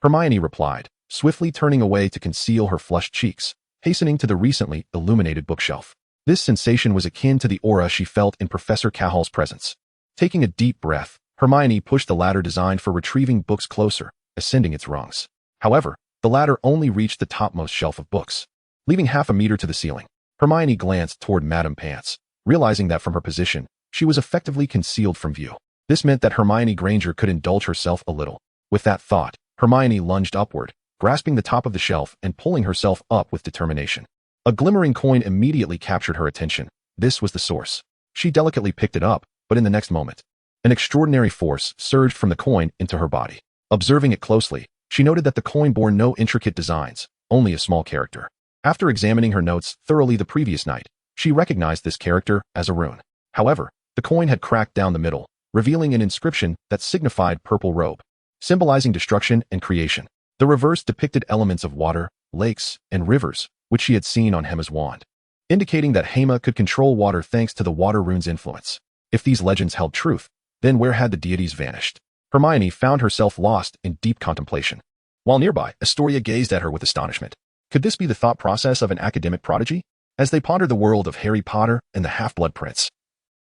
A: Hermione replied, swiftly turning away to conceal her flushed cheeks, hastening to the recently illuminated bookshelf. This sensation was akin to the aura she felt in Professor Cahall's presence. Taking a deep breath, Hermione pushed the ladder designed for retrieving books closer, ascending its rungs. However, the ladder only reached the topmost shelf of books, leaving half a meter to the ceiling. Hermione glanced toward Madame Pants, realizing that from her position, she was effectively concealed from view. This meant that Hermione Granger could indulge herself a little. With that thought, Hermione lunged upward, grasping the top of the shelf and pulling herself up with determination. A glimmering coin immediately captured her attention. This was the source. She delicately picked it up, but in the next moment, an extraordinary force surged from the coin into her body. Observing it closely, she noted that the coin bore no intricate designs, only a small character. After examining her notes thoroughly the previous night, she recognized this character as a rune. However, the coin had cracked down the middle, revealing an inscription that signified purple robe, symbolizing destruction and creation. The reverse depicted elements of water, lakes, and rivers, which she had seen on Hema's wand, indicating that Hema could control water thanks to the water rune's influence. If these legends held truth, then where had the deities vanished? Hermione found herself lost in deep contemplation. While nearby, Astoria gazed at her with astonishment. Could this be the thought process of an academic prodigy? As they pondered the world of Harry Potter and the Half-Blood Prince,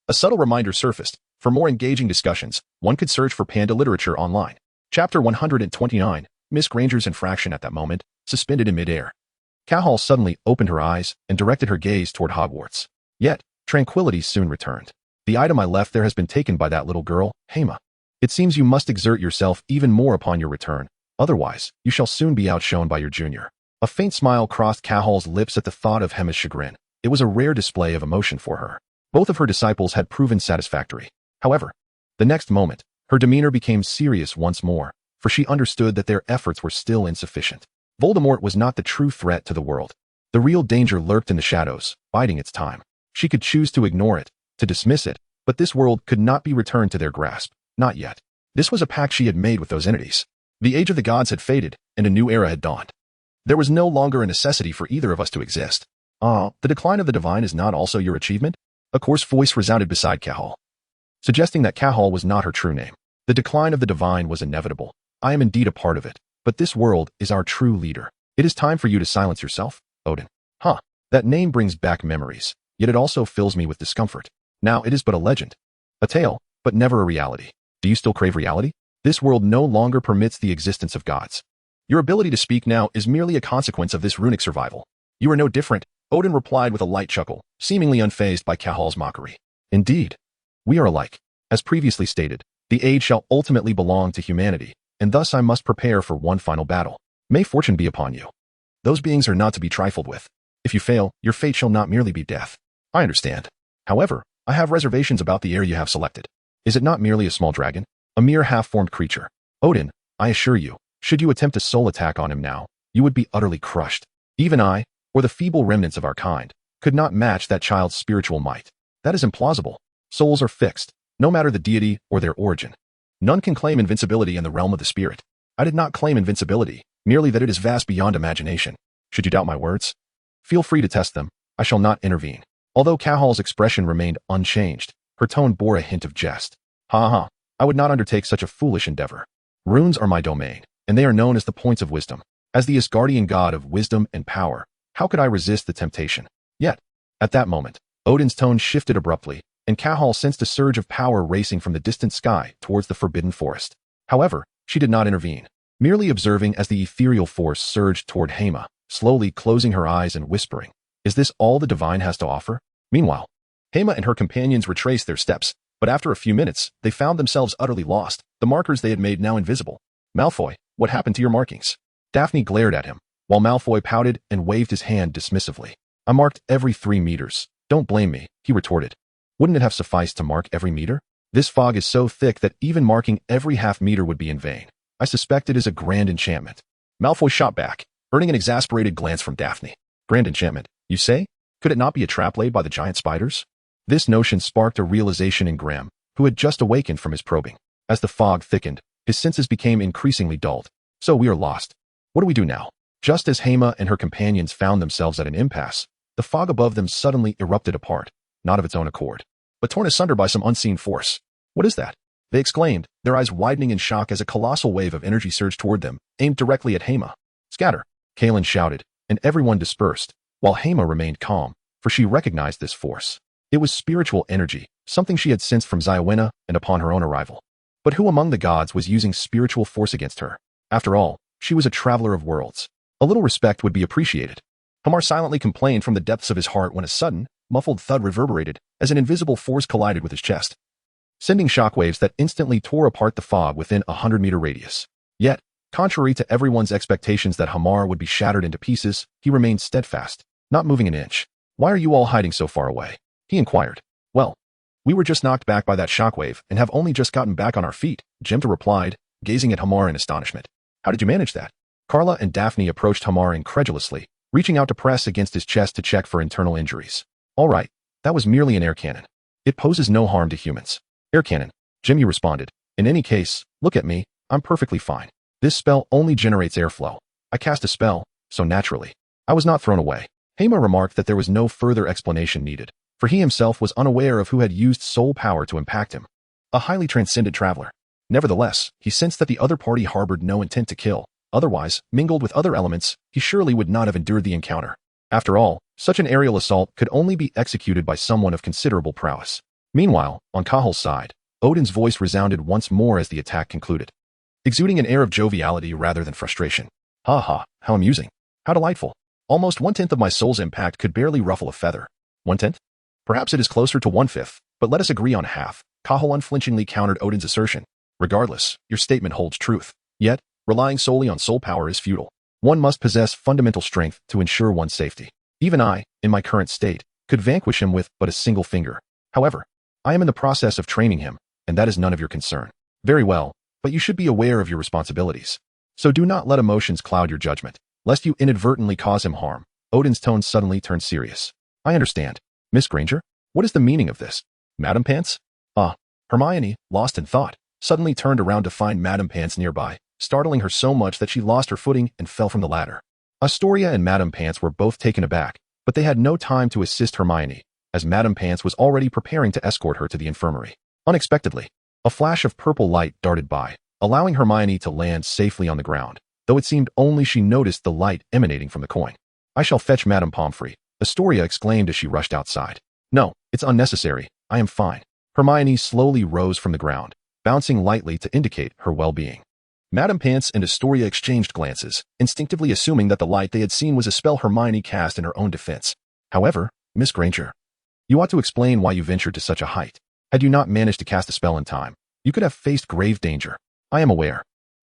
A: a subtle reminder surfaced. For more engaging discussions, one could search for Panda literature online. Chapter 129, Miss Granger's infraction. At that moment, suspended in midair, Cahall suddenly opened her eyes and directed her gaze toward Hogwarts. Yet, tranquility soon returned. The item I left there has been taken by that little girl, Hema. It seems you must exert yourself even more upon your return, otherwise, you shall soon be outshone by your junior. A faint smile crossed Cahall's lips at the thought of Hema's chagrin. It was a rare display of emotion for her. Both of her disciples had proven satisfactory. However, the next moment, her demeanor became serious once more, for she understood that their efforts were still insufficient. Voldemort was not the true threat to the world. The real danger lurked in the shadows, biding its time. She could choose to ignore it, to dismiss it, but this world could not be returned to their grasp. Not yet. This was a pact she had made with those entities. The age of the gods had faded, and a new era had dawned. There was no longer a necessity for either of us to exist. The decline of the divine is not also your achievement? A coarse voice resounded beside Cahall, suggesting that Cahall was not her true name. The decline of the divine was inevitable. I am indeed a part of it, but this world is our true leader. It is time for you to silence yourself, Odin. That name brings back memories, yet it also fills me with discomfort. Now it is but a legend, a tale, but never a reality. Do you still crave reality? This world no longer permits the existence of gods. Your ability to speak now is merely a consequence of this runic survival. You are no different, Odin replied with a light chuckle, seemingly unfazed by Cahall's mockery. Indeed, we are alike. As previously stated, the age shall ultimately belong to humanity, and thus I must prepare for one final battle. May fortune be upon you. Those beings are not to be trifled with. If you fail, your fate shall not merely be death. I understand. However, I have reservations about the heir you have selected. Is it not merely a small dragon? A mere half-formed creature? Odin, I assure you, should you attempt a soul attack on him now, you would be utterly crushed. Even I, or the feeble remnants of our kind, could not match that child's spiritual might. That is implausible. Souls are fixed, no matter the deity or their origin. None can claim invincibility in the realm of the spirit. I did not claim invincibility, merely that it is vast beyond imagination. Should you doubt my words? Feel free to test them. I shall not intervene. Although Cahall's expression remained unchanged, her tone bore a hint of jest. Ha ha, I would not undertake such a foolish endeavor. Runes are my domain, and they are known as the points of wisdom. As the Asgardian god of wisdom and power, how could I resist the temptation? Yet, at that moment, Odin's tone shifted abruptly, and Cahall sensed a surge of power racing from the distant sky towards the forbidden forest. However, she did not intervene, merely observing as the ethereal force surged toward Hema, slowly closing her eyes and whispering, "Is this all the divine has to offer?" Meanwhile, Hema and her companions retraced their steps, but after a few minutes, they found themselves utterly lost, the markers they had made now invisible. Malfoy, what happened to your markings? Daphne glared at him, while Malfoy pouted and waved his hand dismissively. I marked every 3 meters. Don't blame me, he retorted. Wouldn't it have sufficed to mark every meter? This fog is so thick that even marking every half meter would be in vain. I suspect it is a grand enchantment. Malfoy shot back, earning an exasperated glance from Daphne. Grand enchantment, you say? Could it not be a trap laid by the giant spiders? This notion sparked a realization in Graham, who had just awakened from his probing. As the fog thickened, his senses became increasingly dulled. So we are lost. What do we do now? Just as Hema and her companions found themselves at an impasse, the fog above them suddenly erupted apart, not of its own accord, but torn asunder by some unseen force. What is that? They exclaimed, their eyes widening in shock as a colossal wave of energy surged toward them, aimed directly at Hema. Scatter! Kaelin shouted, and everyone dispersed, while Hema remained calm, for she recognized this force. It was spiritual energy, something she had sensed from Ziowena and upon her own arrival. But who among the gods was using spiritual force against her? After all, she was a traveler of worlds. A little respect would be appreciated. Hamar silently complained from the depths of his heart when a sudden, muffled thud reverberated as an invisible force collided with his chest, sending shockwaves that instantly tore apart the fog within a 100-meter radius. Yet, contrary to everyone's expectations that Hamar would be shattered into pieces, he remained steadfast, not moving an inch. Why are you all hiding so far away? He inquired. Well, we were just knocked back by that shockwave and have only just gotten back on our feet, Gemta replied, gazing at Hamar in astonishment. How did you manage that? Carla and Daphne approached Hamar incredulously, reaching out to press against his chest to check for internal injuries. All right, that was merely an air cannon. It poses no harm to humans. Air cannon, Jimmy responded. In any case, look at me, I'm perfectly fine. This spell only generates airflow. I cast a spell, so naturally, I was not thrown away. Hema remarked that there was no further explanation needed, for he himself was unaware of who had used soul power to impact him. A highly transcendent traveler. Nevertheless, he sensed that the other party harbored no intent to kill. Otherwise, mingled with other elements, he surely would not have endured the encounter. After all, such an aerial assault could only be executed by someone of considerable prowess. Meanwhile, on Cahall's side, Odin's voice resounded once more as the attack concluded, exuding an air of joviality rather than frustration. Ha ha, how amusing. How delightful. Almost 1/10 of my soul's impact could barely ruffle a feather. 1/10? Perhaps it is closer to 1/5, but let us agree on half. Cahall unflinchingly countered Odin's assertion. Regardless, your statement holds truth. Yet, relying solely on soul power is futile. One must possess fundamental strength to ensure one's safety. Even I, in my current state, could vanquish him with but a single finger. However, I am in the process of training him, and that is none of your concern. Very well, but you should be aware of your responsibilities. So do not let emotions cloud your judgment, lest you inadvertently cause him harm. Odin's tone suddenly turned serious. I understand. Miss Granger, what is the meaning of this? Madam Pants? Hermione, lost in thought, suddenly turned around to find Madam Pants nearby, startling her so much that she lost her footing and fell from the ladder. Astoria and Madam Pants were both taken aback, but they had no time to assist Hermione, as Madam Pants was already preparing to escort her to the infirmary. Unexpectedly, a flash of purple light darted by, allowing Hermione to land safely on the ground, though it seemed only she noticed the light emanating from the coin. I shall fetch Madame Pomfrey, Astoria exclaimed as she rushed outside. No, it's unnecessary, I am fine. Hermione slowly rose from the ground, bouncing lightly to indicate her well-being. Madame Pants and Astoria exchanged glances, instinctively assuming that the light they had seen was a spell Hermione cast in her own defense. However, Miss Granger, you ought to explain why you ventured to such a height. Had you not managed to cast a spell in time, you could have faced grave danger. I am aware.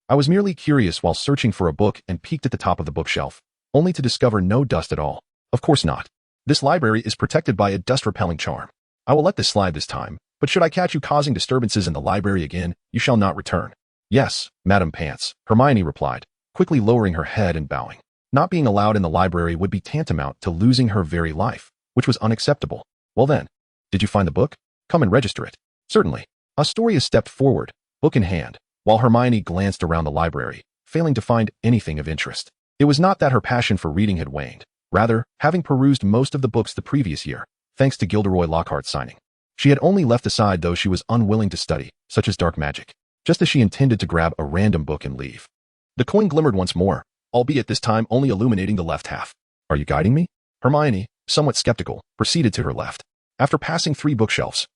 A: I was merely curious while searching for a book and peeked at the top of the bookshelf, only to discover no dust at all. Of course not. This library is protected by a dust-repelling charm. I will let this slide this time, but should I catch you causing disturbances in the library again, you shall not return. Yes, Madam Pants, Hermione replied, quickly lowering her head and bowing. Not being allowed in the library would be tantamount to losing her very life, which was unacceptable. Well then, did you find the book? Come and register it. Certainly. Astoria stepped forward, book in hand, while Hermione glanced around the library, failing to find anything of interest. It was not that her passion for reading had waned. Rather, having perused most of the books the previous year, thanks to Gilderoy Lockhart's signing, she had only left aside those she was unwilling to study, such as dark magic, just as she intended to grab a random book and leave. The coin glimmered once more, albeit this time only illuminating the left half. Are you guiding me? Hermione, somewhat skeptical, proceeded to her left. After passing 3 bookshelves,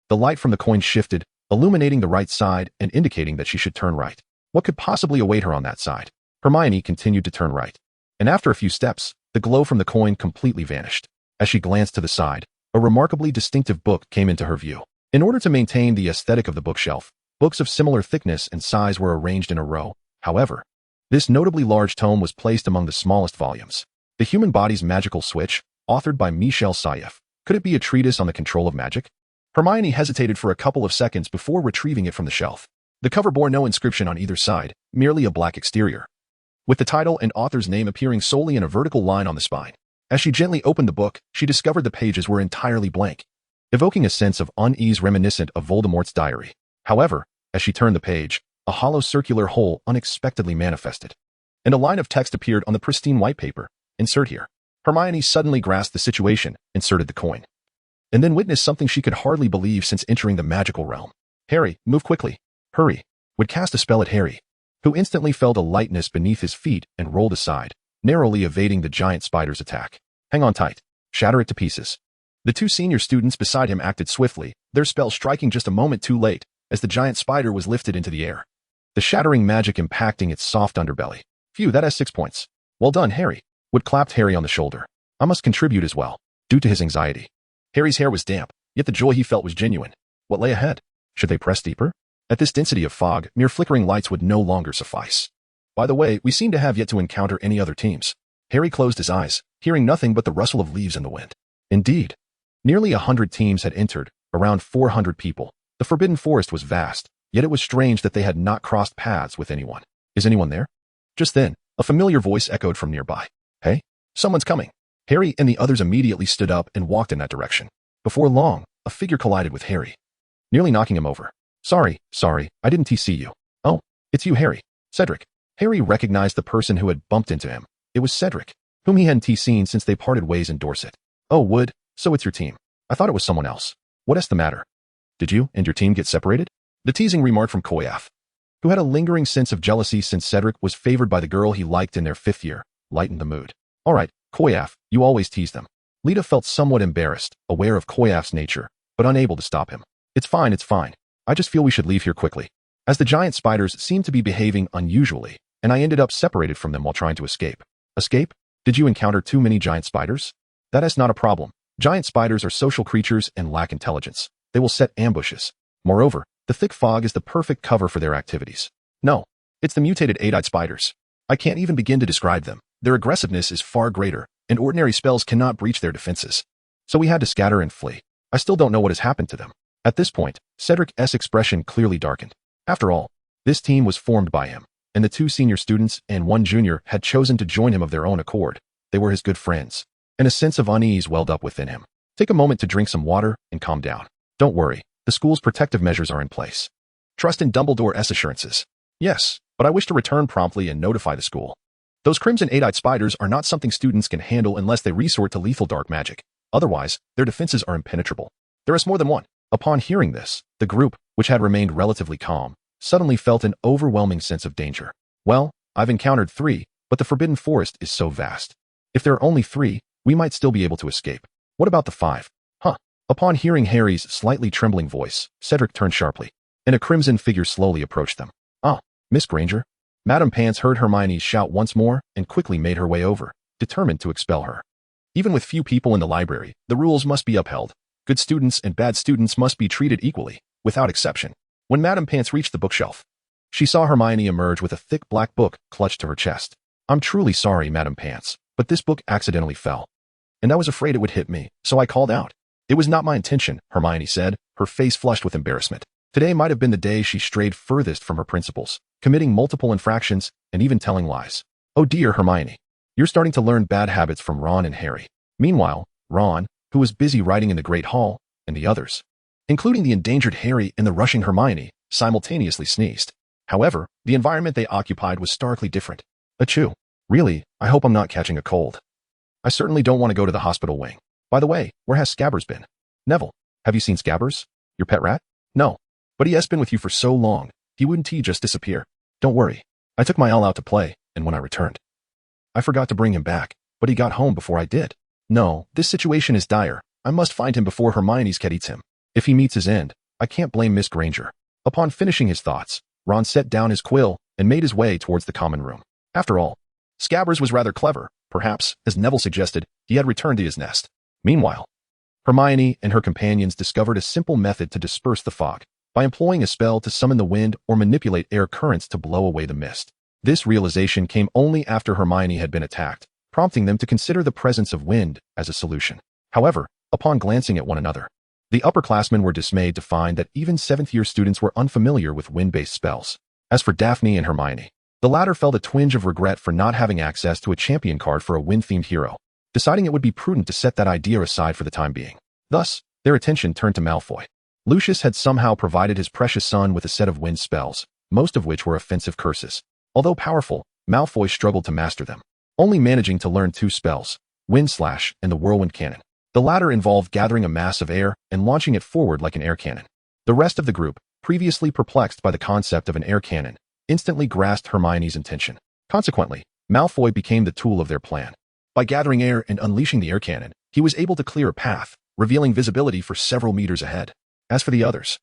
A: the light from the coin shifted, illuminating the right side and indicating that she should turn right. What could possibly await her on that side? Hermione continued to turn right. And after a few steps, the glow from the coin completely vanished. As she glanced to the side, a remarkably distinctive book came into her view. In order to maintain the aesthetic of the bookshelf, books of similar thickness and size were arranged in a row. However, this notably large tome was placed among the smallest volumes. The Human Body's Magical Switch, authored by Michel Saïef. Could it be a treatise on the control of magic? Hermione hesitated for a couple of seconds before retrieving it from the shelf. The cover bore no inscription on either side, merely a black exterior, with the title and author's name appearing solely in a vertical line on the spine. As she gently opened the book, she discovered the pages were entirely blank, evoking a sense of unease reminiscent of Voldemort's diary. However, as she turned the page, a hollow circular hole unexpectedly manifested, and a line of text appeared on the pristine white paper. Insert here. Hermione suddenly grasped the situation, inserted the coin, and then witnessed something she could hardly believe since entering the magical realm. Harry, move quickly. Hurry, would cast a spell at Harry, who instantly felt a lightness beneath his feet and rolled aside, narrowly evading the giant spider's attack. Hang on tight. Shatter it to pieces. The 2 senior students beside him acted swiftly, their spell striking just a moment too late, as the giant spider was lifted into the air, the shattering magic impacting its soft underbelly. Phew, that has 6 points. Well done, Harry. Wood clapped Harry on the shoulder. I must contribute as well, due to his anxiety. Harry's hair was damp, yet the joy he felt was genuine. What lay ahead? Should they press deeper? At this density of fog, mere flickering lights would no longer suffice. By the way, we seem to have yet to encounter any other teams. Harry closed his eyes, hearing nothing but the rustle of leaves in the wind. Indeed, nearly 100 teams had entered, around 400 people. The Forbidden Forest was vast, yet it was strange that they had not crossed paths with anyone. Is anyone there? Just then, a familiar voice echoed from nearby. Hey, someone's coming. Harry and the others immediately stood up and walked in that direction. Before long, a figure collided with Harry, nearly knocking him over. Sorry, I didn't see you. Oh, it's you, Harry. Cedric. Harry recognized the person who had bumped into him. It was Cedric, whom he hadn't seen since they parted ways in Dorset. Oh, Wood, so it's your team. I thought it was someone else. What's the matter? Did you and your team get separated? The teasing remark from Koyaf, who had a lingering sense of jealousy since Cedric was favored by the girl he liked in their 5th year, lightened the mood. All right, Koyaf, you always tease them. Lita felt somewhat embarrassed, aware of Koyaf's nature, but unable to stop him. It's fine. I just feel we should leave here quickly, as the giant spiders seemed to be behaving unusually, and I ended up separated from them while trying to escape. Escape? Did you encounter too many giant spiders? That is not a problem. Giant spiders are social creatures and lack intelligence. They will set ambushes. Moreover, the thick fog is the perfect cover for their activities. No, it's the mutated 8-eyed spiders. I can't even begin to describe them. Their aggressiveness is far greater, and ordinary spells cannot breach their defenses. So we had to scatter and flee. I still don't know what has happened to them. At this point, Cedric's expression clearly darkened. After all, this team was formed by him, and the 2 senior students and 1 junior had chosen to join him of their own accord. They were his good friends, and a sense of unease welled up within him. Take a moment to drink some water and calm down. Don't worry, the school's protective measures are in place. Trust in Dumbledore's assurances. Yes, but I wish to return promptly and notify the school. Those crimson 8-eyed spiders are not something students can handle unless they resort to lethal dark magic. Otherwise, their defenses are impenetrable. There is more than one. Upon hearing this, the group, which had remained relatively calm, suddenly felt an overwhelming sense of danger. Well, I've encountered 3, but the Forbidden Forest is so vast. If there are only 3, we might still be able to escape. What about the 5? Huh. Upon hearing Harry's slightly trembling voice, Cedric turned sharply, and a crimson figure slowly approached them. Ah, Miss Granger. Madame Pants heard Hermione shout once more and quickly made her way over, determined to expel her. Even with few people in the library, the rules must be upheld. Good students and bad students must be treated equally, without exception. When Madame Pants reached the bookshelf, she saw Hermione emerge with a thick black book clutched to her chest. I'm truly sorry, Madame Pants, but this book accidentally fell, and I was afraid it would hit me, so I called out. It was not my intention, Hermione said, her face flushed with embarrassment. Today might have been the day she strayed furthest from her principles, committing multiple infractions and even telling lies. Oh dear, Hermione. You're starting to learn bad habits from Ron and Harry. Meanwhile, Ron, who was busy writing in the Great Hall, and the others, including the endangered Harry and the rushing Hermione, simultaneously sneezed. However, the environment they occupied was starkly different. Achoo. Really, I hope I'm not catching a cold. I certainly don't want to go to the hospital wing. By the way, where has Scabbers been? Neville, have you seen Scabbers? Your pet rat? No. But he has been with you for so long, he wouldn't just disappear. Don't worry. I took my owl out to play, and when I returned, I forgot to bring him back, but he got home before I did. No, this situation is dire. I must find him before Hermione's cat eats him. If he meets his end, I can't blame Miss Granger. Upon finishing his thoughts, Ron set down his quill and made his way towards the common room. After all, Scabbers was rather clever. Perhaps, as Neville suggested, he had returned to his nest. Meanwhile, Hermione and her companions discovered a simple method to disperse the fog by employing a spell to summon the wind or manipulate air currents to blow away the mist. This realization came only after Hermione had been attacked, prompting them to consider the presence of wind as a solution. However, upon glancing at one another, the upperclassmen were dismayed to find that even seventh-year students were unfamiliar with wind-based spells. As for Daphne and Hermione, the latter felt a twinge of regret for not having access to a champion card for a wind-themed hero, deciding it would be prudent to set that idea aside for the time being. Thus, their attention turned to Malfoy. Lucius had somehow provided his precious son with a set of wind spells, most of which were offensive curses. Although powerful, Malfoy struggled to master them, only managing to learn 2 spells, Wind Slash and the Whirlwind Cannon. The latter involved gathering a mass of air and launching it forward like an air cannon. The rest of the group, previously perplexed by the concept of an air cannon, instantly grasped Hermione's intention. Consequently, Malfoy became the tool of their plan. By gathering air and unleashing the air cannon, he was able to clear a path, revealing visibility for several meters ahead. As for the others,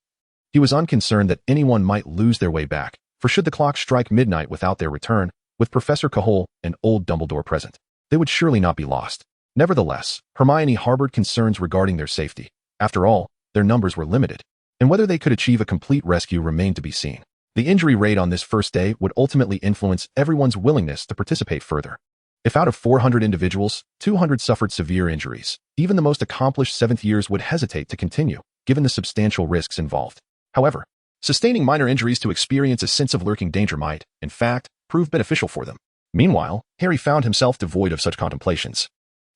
A: he was unconcerned that anyone might lose their way back, for should the clock strike midnight without their return, with Professor Cahole and old Dumbledore present, they would surely not be lost. Nevertheless, Hermione harbored concerns regarding their safety. After all, their numbers were limited, and whether they could achieve a complete rescue remained to be seen. The injury rate on this first day would ultimately influence everyone's willingness to participate further. If out of 400 individuals, 200 suffered severe injuries, even the most accomplished 7th years would hesitate to continue, given the substantial risks involved. However, sustaining minor injuries to experience a sense of lurking danger might, in fact, prove beneficial for them. Meanwhile, Harry found himself devoid of such contemplations.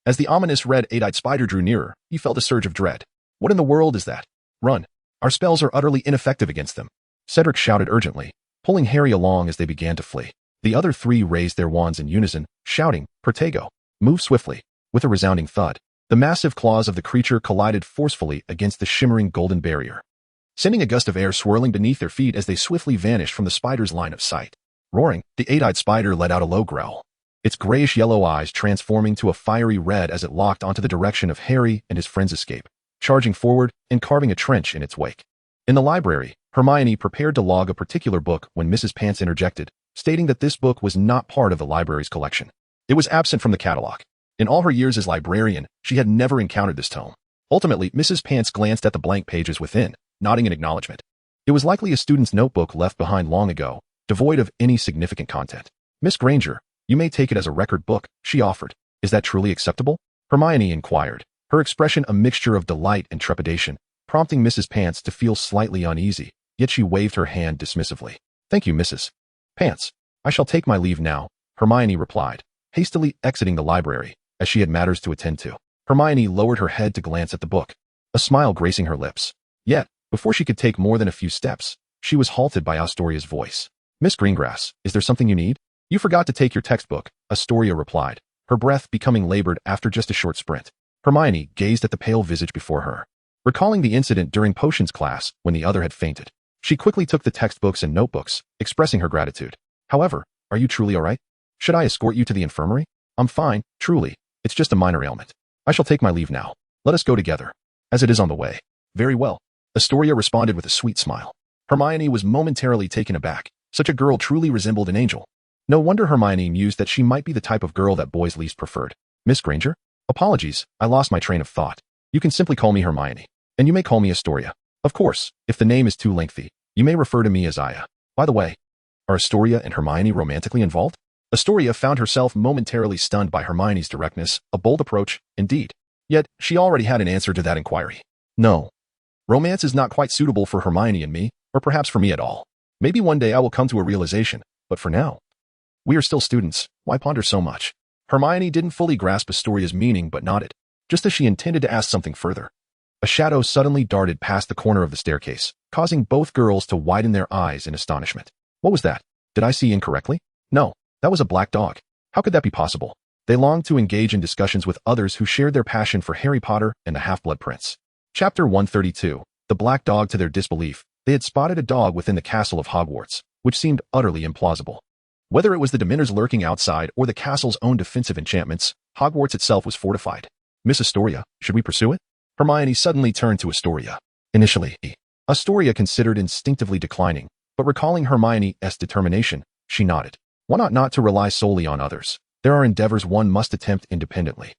A: As the ominous red eight-eyed spider drew nearer, he felt a surge of dread. What in the world is that? Run. Our spells are utterly ineffective against them. Cedric shouted urgently, pulling Harry along as they began to flee. The other 3 raised their wands in unison, shouting, Protego, move swiftly. With a resounding thud, the massive claws of the creature collided forcefully against the shimmering golden barrier, sending a gust of air swirling beneath their feet as they swiftly vanished from the spider's line of sight. Roaring, the eight-eyed spider let out a low growl, its grayish-yellow eyes transforming to a fiery red as it locked onto the direction of Harry and his friend's escape, charging forward and carving a trench in its wake. In the library, Hermione prepared to log a particular book when Mrs. Pants interjected, stating that this book was not part of the library's collection. It was absent from the catalog. In all her years as librarian, she had never encountered this tome. Ultimately, Mrs. Pants glanced at the blank pages within, nodding in acknowledgement. It was likely a student's notebook left behind long ago, devoid of any significant content. Miss Granger, you may take it as a record book, she offered. Is that truly acceptable? Hermione inquired, her expression a mixture of delight and trepidation, prompting Mrs. Pants to feel slightly uneasy, yet she waved her hand dismissively. Thank you, Mrs. Pants. I shall take my leave now, Hermione replied, hastily exiting the library, as she had matters to attend to. Hermione lowered her head to glance at the book, a smile gracing her lips. Yet, before she could take more than a few steps, she was halted by Astoria's voice. Miss Greengrass, is there something you need? You forgot to take your textbook, Astoria replied, her breath becoming labored after just a short sprint. Hermione gazed at the pale visage before her, recalling the incident during potions class when the other had fainted. She quickly took the textbooks and notebooks, expressing her gratitude. However, are you truly all right? Should I escort you to the infirmary? I'm fine, truly. It's just a minor ailment. I shall take my leave now. Let us go together, as it is on the way. Very well. Astoria responded with a sweet smile. Hermione was momentarily taken aback. Such a girl truly resembled an angel. No wonder Hermione mused that she might be the type of girl that boys least preferred. Miss Granger? Apologies, I lost my train of thought. You can simply call me Hermione, and you may call me Astoria. Of course, if the name is too lengthy, you may refer to me as Aya. By the way, are Astoria and Hermione romantically involved? Astoria found herself momentarily stunned by Hermione's directness, a bold approach, indeed. Yet, she already had an answer to that inquiry. No. Romance is not quite suitable for Hermione and me, or perhaps for me at all. Maybe one day I will come to a realization, but for now, we are still students, why ponder so much? Hermione didn't fully grasp Astoria's meaning but nodded, just as she intended to ask something further. A shadow suddenly darted past the corner of the staircase, causing both girls to widen their eyes in astonishment. What was that? Did I see incorrectly? No, that was a black dog. How could that be possible? They longed to engage in discussions with others who shared their passion for Harry Potter and the Half-Blood Prince. Chapter 132. The Black Dog. To their disbelief, they had spotted a dog within the castle of Hogwarts, which seemed utterly implausible. Whether it was the Dementors lurking outside or the castle's own defensive enchantments, Hogwarts itself was fortified. Miss Astoria, should we pursue it? Hermione suddenly turned to Astoria. Initially, Astoria considered instinctively declining, but recalling Hermione's determination, she nodded. Why not to rely solely on others? There are endeavors one must attempt independently.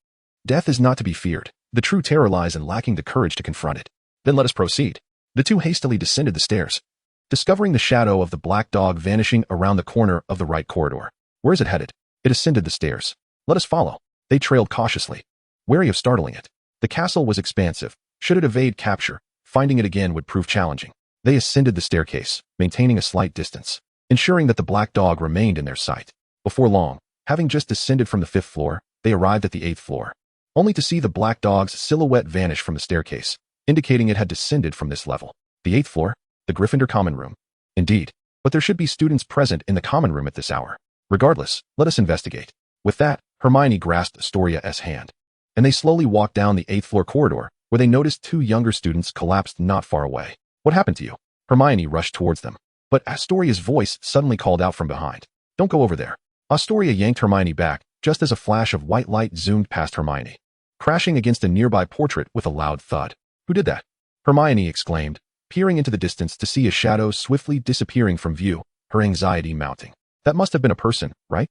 A: Death is not to be feared. The true terror lies in lacking the courage to confront it. Then let us proceed. The two hastily descended the stairs, discovering the shadow of the black dog vanishing around the corner of the right corridor. Where is it headed? It ascended the stairs. Let us follow. They trailed cautiously, wary of startling it. The castle was expansive. Should it evade capture, finding it again would prove challenging. They ascended the staircase, maintaining a slight distance, ensuring that the black dog remained in their sight. Before long, having just descended from the 5th floor, they arrived at the 8th floor, only to see the black dog's silhouette vanish from the staircase, indicating it had descended from this level. The 8th floor? The Gryffindor common room. Indeed, but there should be students present in the common room at this hour. Regardless, let us investigate. With that, Hermione grasped Astoria's hand, and they slowly walked down the 8th floor corridor, where they noticed 2 younger students collapsed not far away. What happened to you? Hermione rushed towards them, but Astoria's voice suddenly called out from behind. Don't go over there. Astoria yanked Hermione back, just as a flash of white light zoomed past Hermione, crashing against a nearby portrait with a loud thud. Who did that? Hermione exclaimed, peering into the distance to see a shadow swiftly disappearing from view, her anxiety mounting. That must have been a person, right?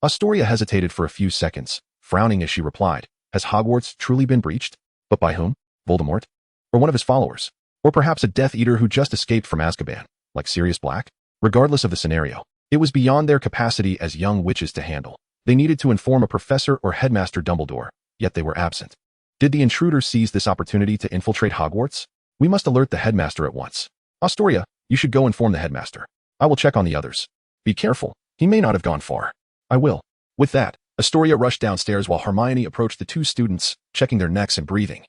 A: Astoria hesitated for a few seconds, frowning as she replied. Has Hogwarts truly been breached? But by whom? Voldemort? Or one of his followers? Or perhaps a Death Eater who just escaped from Azkaban, like Sirius Black? Regardless of the scenario, it was beyond their capacity as young witches to handle. They needed to inform a professor or headmaster Dumbledore, yet they were absent. Did the intruder seize this opportunity to infiltrate Hogwarts? We must alert the headmaster at once. Astoria, you should go inform the headmaster. I will check on the others. Be careful, he may not have gone far. I will. With that, Astoria rushed downstairs while Hermione approached the 2 students, checking their necks and breathing.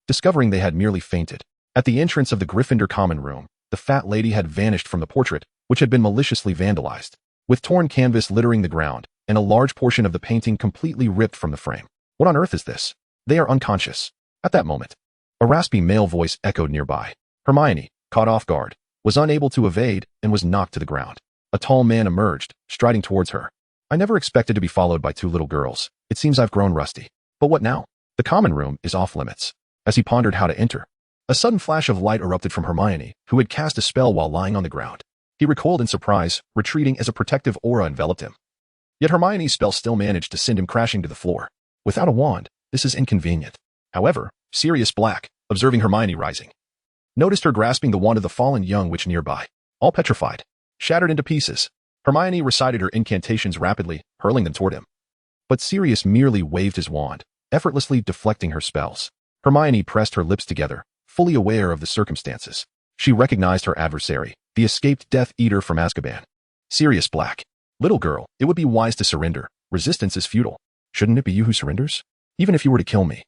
A: Discovering they had merely fainted. At the entrance of the Gryffindor common room, the fat lady had vanished from the portrait, which had been maliciously vandalized, with torn canvas littering the ground, and a large portion of the painting completely ripped from the frame. What on earth is this? They are unconscious. At that moment, a raspy male voice echoed nearby. Hermione, caught off guard, was unable to evade and was knocked to the ground. A tall man emerged, striding towards her. I never expected to be followed by 2 little girls. It seems I've grown rusty. But what now? The common room is off limits. As he pondered how to enter, a sudden flash of light erupted from Hermione, who had cast a spell while lying on the ground. He recoiled in surprise, retreating as a protective aura enveloped him. Yet Hermione's spell still managed to send him crashing to the floor. Without a wand, this is inconvenient. However, Sirius Black, observing Hermione rising, noticed her grasping the wand of the fallen young witch nearby. All petrified, shattered into pieces, Hermione recited her incantations rapidly, hurling them toward him. But Sirius merely waved his wand, effortlessly deflecting her spells. Hermione pressed her lips together, fully aware of the circumstances. She recognized her adversary, the escaped Death Eater from Azkaban. Sirius Black. Little girl, it would be wise to surrender. Resistance is futile. Shouldn't it be you who surrenders? Even if you were to kill me,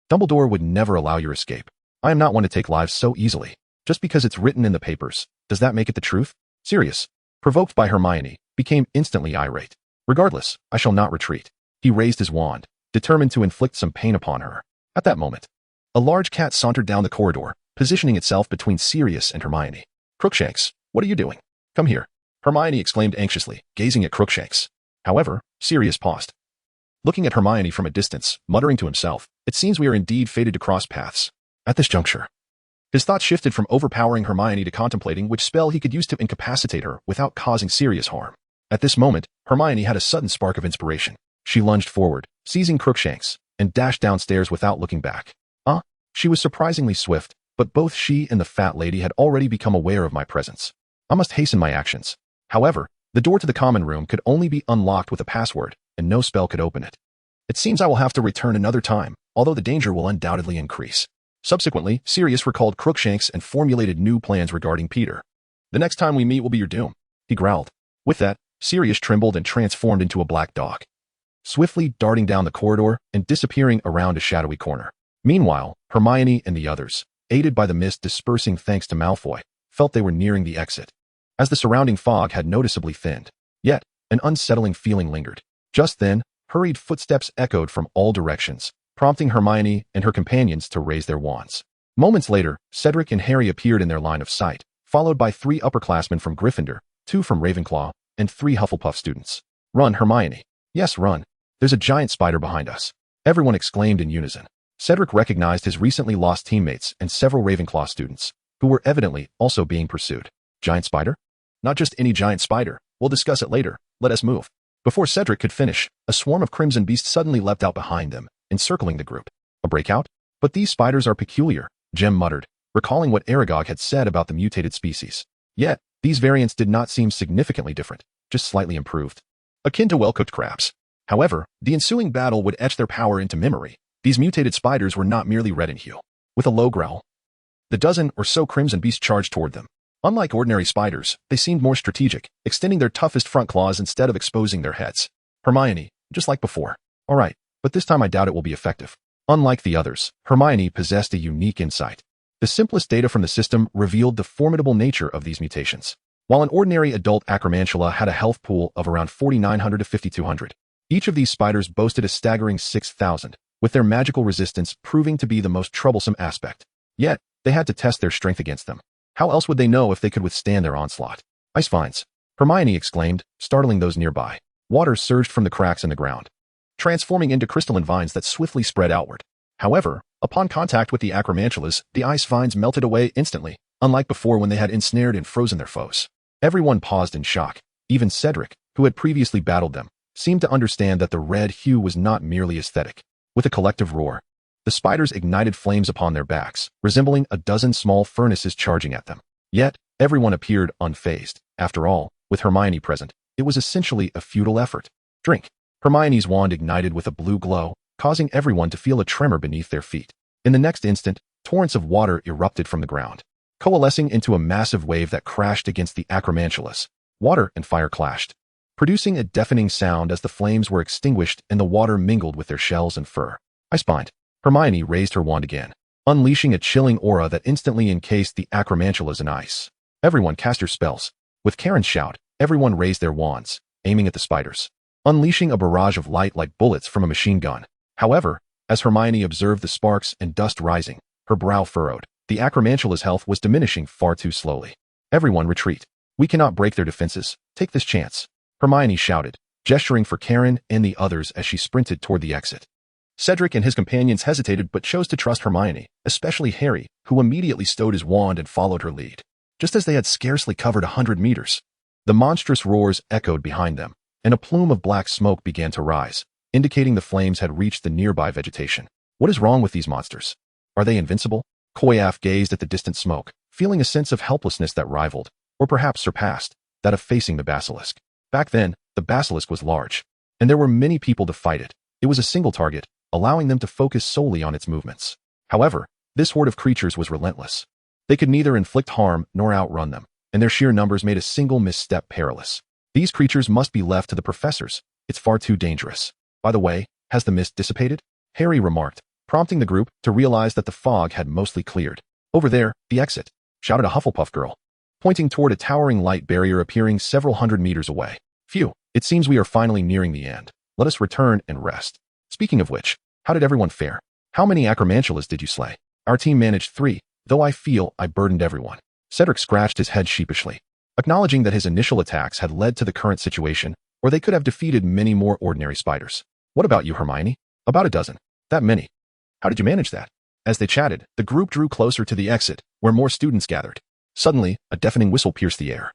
A: Dumbledore would never allow your escape. I am not one to take lives so easily. Just because it's written in the papers, does that make it the truth? Sirius, provoked by Hermione, became instantly irate. Regardless, I shall not retreat. He raised his wand, determined to inflict some pain upon her. At that moment, a large cat sauntered down the corridor, positioning itself between Sirius and Hermione. Crookshanks, what are you doing? Come here, Hermione exclaimed anxiously, gazing at Crookshanks. However, Sirius paused, looking at Hermione from a distance, muttering to himself, it seems we are indeed fated to cross paths. At this juncture, his thoughts shifted from overpowering Hermione to contemplating which spell he could use to incapacitate her without causing serious harm. At this moment, Hermione had a sudden spark of inspiration. She lunged forward, seizing Crookshanks, and dashed downstairs without looking back. She was surprisingly swift, but both she and the fat lady had already become aware of my presence. I must hasten my actions. However, the door to the common room could only be unlocked with a password, and no spell could open it. It seems I will have to return another time, although the danger will undoubtedly increase. Subsequently, Sirius recalled Crookshanks and formulated new plans regarding Peter. The next time we meet will be your doom, he growled. With that, Sirius trembled and transformed into a black dog, swiftly darting down the corridor and disappearing around a shadowy corner. Meanwhile, Hermione and the others, aided by the mist dispersing thanks to Malfoy, felt they were nearing the exit. As the surrounding fog had noticeably thinned, yet an unsettling feeling lingered. Just then, hurried footsteps echoed from all directions, prompting Hermione and her companions to raise their wands. Moments later, Cedric and Harry appeared in their line of sight, followed by 3 upperclassmen from Gryffindor, 2 from Ravenclaw, and 3 Hufflepuff students. "Run, Hermione." "Yes, run. There's a giant spider behind us," everyone exclaimed in unison. Cedric recognized his recently lost teammates and several Ravenclaw students, who were evidently also being pursued. "Giant spider?" "Not just any giant spider. We'll discuss it later. Let us move." Before Cedric could finish, a swarm of crimson beasts suddenly leapt out behind them, encircling the group. "A breakout? But these spiders are peculiar," Jem muttered, recalling what Aragog had said about the mutated species. Yet, these variants did not seem significantly different, just slightly improved. Akin to well-cooked crabs. However, the ensuing battle would etch their power into memory. These mutated spiders were not merely red in hue. With a low growl, the dozen or so crimson beasts charged toward them. Unlike ordinary spiders, they seemed more strategic, extending their toughest front claws instead of exposing their heads. Hermione, just like before. "All right, but this time I doubt it will be effective." Unlike the others, Hermione possessed a unique insight. The simplest data from the system revealed the formidable nature of these mutations. While an ordinary adult acromantula had a health pool of around 4,900 to 5,200, each of these spiders boasted a staggering 6,000, with their magical resistance proving to be the most troublesome aspect. Yet, they had to test their strength against them. How else would they know if they could withstand their onslaught? "Ice vines!" Hermione exclaimed, startling those nearby. Water surged from the cracks in the ground, transforming into crystalline vines that swiftly spread outward. However, upon contact with the acromantulas, the ice vines melted away instantly, unlike before when they had ensnared and frozen their foes. Everyone paused in shock. Even Cedric, who had previously battled them, seemed to understand that the red hue was not merely aesthetic. With a collective roar, the spiders ignited flames upon their backs, resembling a dozen small furnaces charging at them. Yet, everyone appeared unfazed. After all, with Hermione present, it was essentially a futile effort. "Drink." Hermione's wand ignited with a blue glow, causing everyone to feel a tremor beneath their feet. In the next instant, torrents of water erupted from the ground, coalescing into a massive wave that crashed against the acromantulas. Water and fire clashed, producing a deafening sound as the flames were extinguished and the water mingled with their shells and fur. "Icebind." Hermione raised her wand again, unleashing a chilling aura that instantly encased the acromantulas in ice. Everyone cast your spells. With Karen's shout, everyone raised their wands, aiming at the spiders, unleashing a barrage of light like bullets from a machine gun. However, as Hermione observed the sparks and dust rising, her brow furrowed. The acromantula's health was diminishing far too slowly. "Everyone retreat. We cannot break their defenses. Take this chance," Hermione shouted, gesturing for Karen and the others as she sprinted toward the exit. Cedric and his companions hesitated but chose to trust Hermione, especially Harry, who immediately stowed his wand and followed her lead. Just as they had scarcely covered 100 meters, the monstrous roars echoed behind them, and a plume of black smoke began to rise, indicating the flames had reached the nearby vegetation. "What is wrong with these monsters? Are they invincible?" Koyaf gazed at the distant smoke, feeling a sense of helplessness that rivaled, or perhaps surpassed, that of facing the basilisk. Back then, the basilisk was large, and there were many people to fight it. It was a single target, allowing them to focus solely on its movements. However, this horde of creatures was relentless. They could neither inflict harm nor outrun them, and their sheer numbers made a single misstep perilous. "These creatures must be left to the professors. It's far too dangerous." "By the way, has the mist dissipated?" Harry remarked, prompting the group to realize that the fog had mostly cleared. "Over there, the exit," shouted a Hufflepuff girl, pointing toward a towering light barrier appearing several hundred meters away. "Phew, it seems we are finally nearing the end. Let us return and rest." "Speaking of which, how did everyone fare? How many acromantulas did you slay?" "Our team managed 3, though I feel I burdened everyone." Cedric scratched his head sheepishly, acknowledging that his initial attacks had led to the current situation, or they could have defeated many more ordinary spiders. "What about you, Hermione?" "About a dozen." "That many? How did you manage that?" As they chatted, the group drew closer to the exit, where more students gathered. Suddenly, a deafening whistle pierced the air,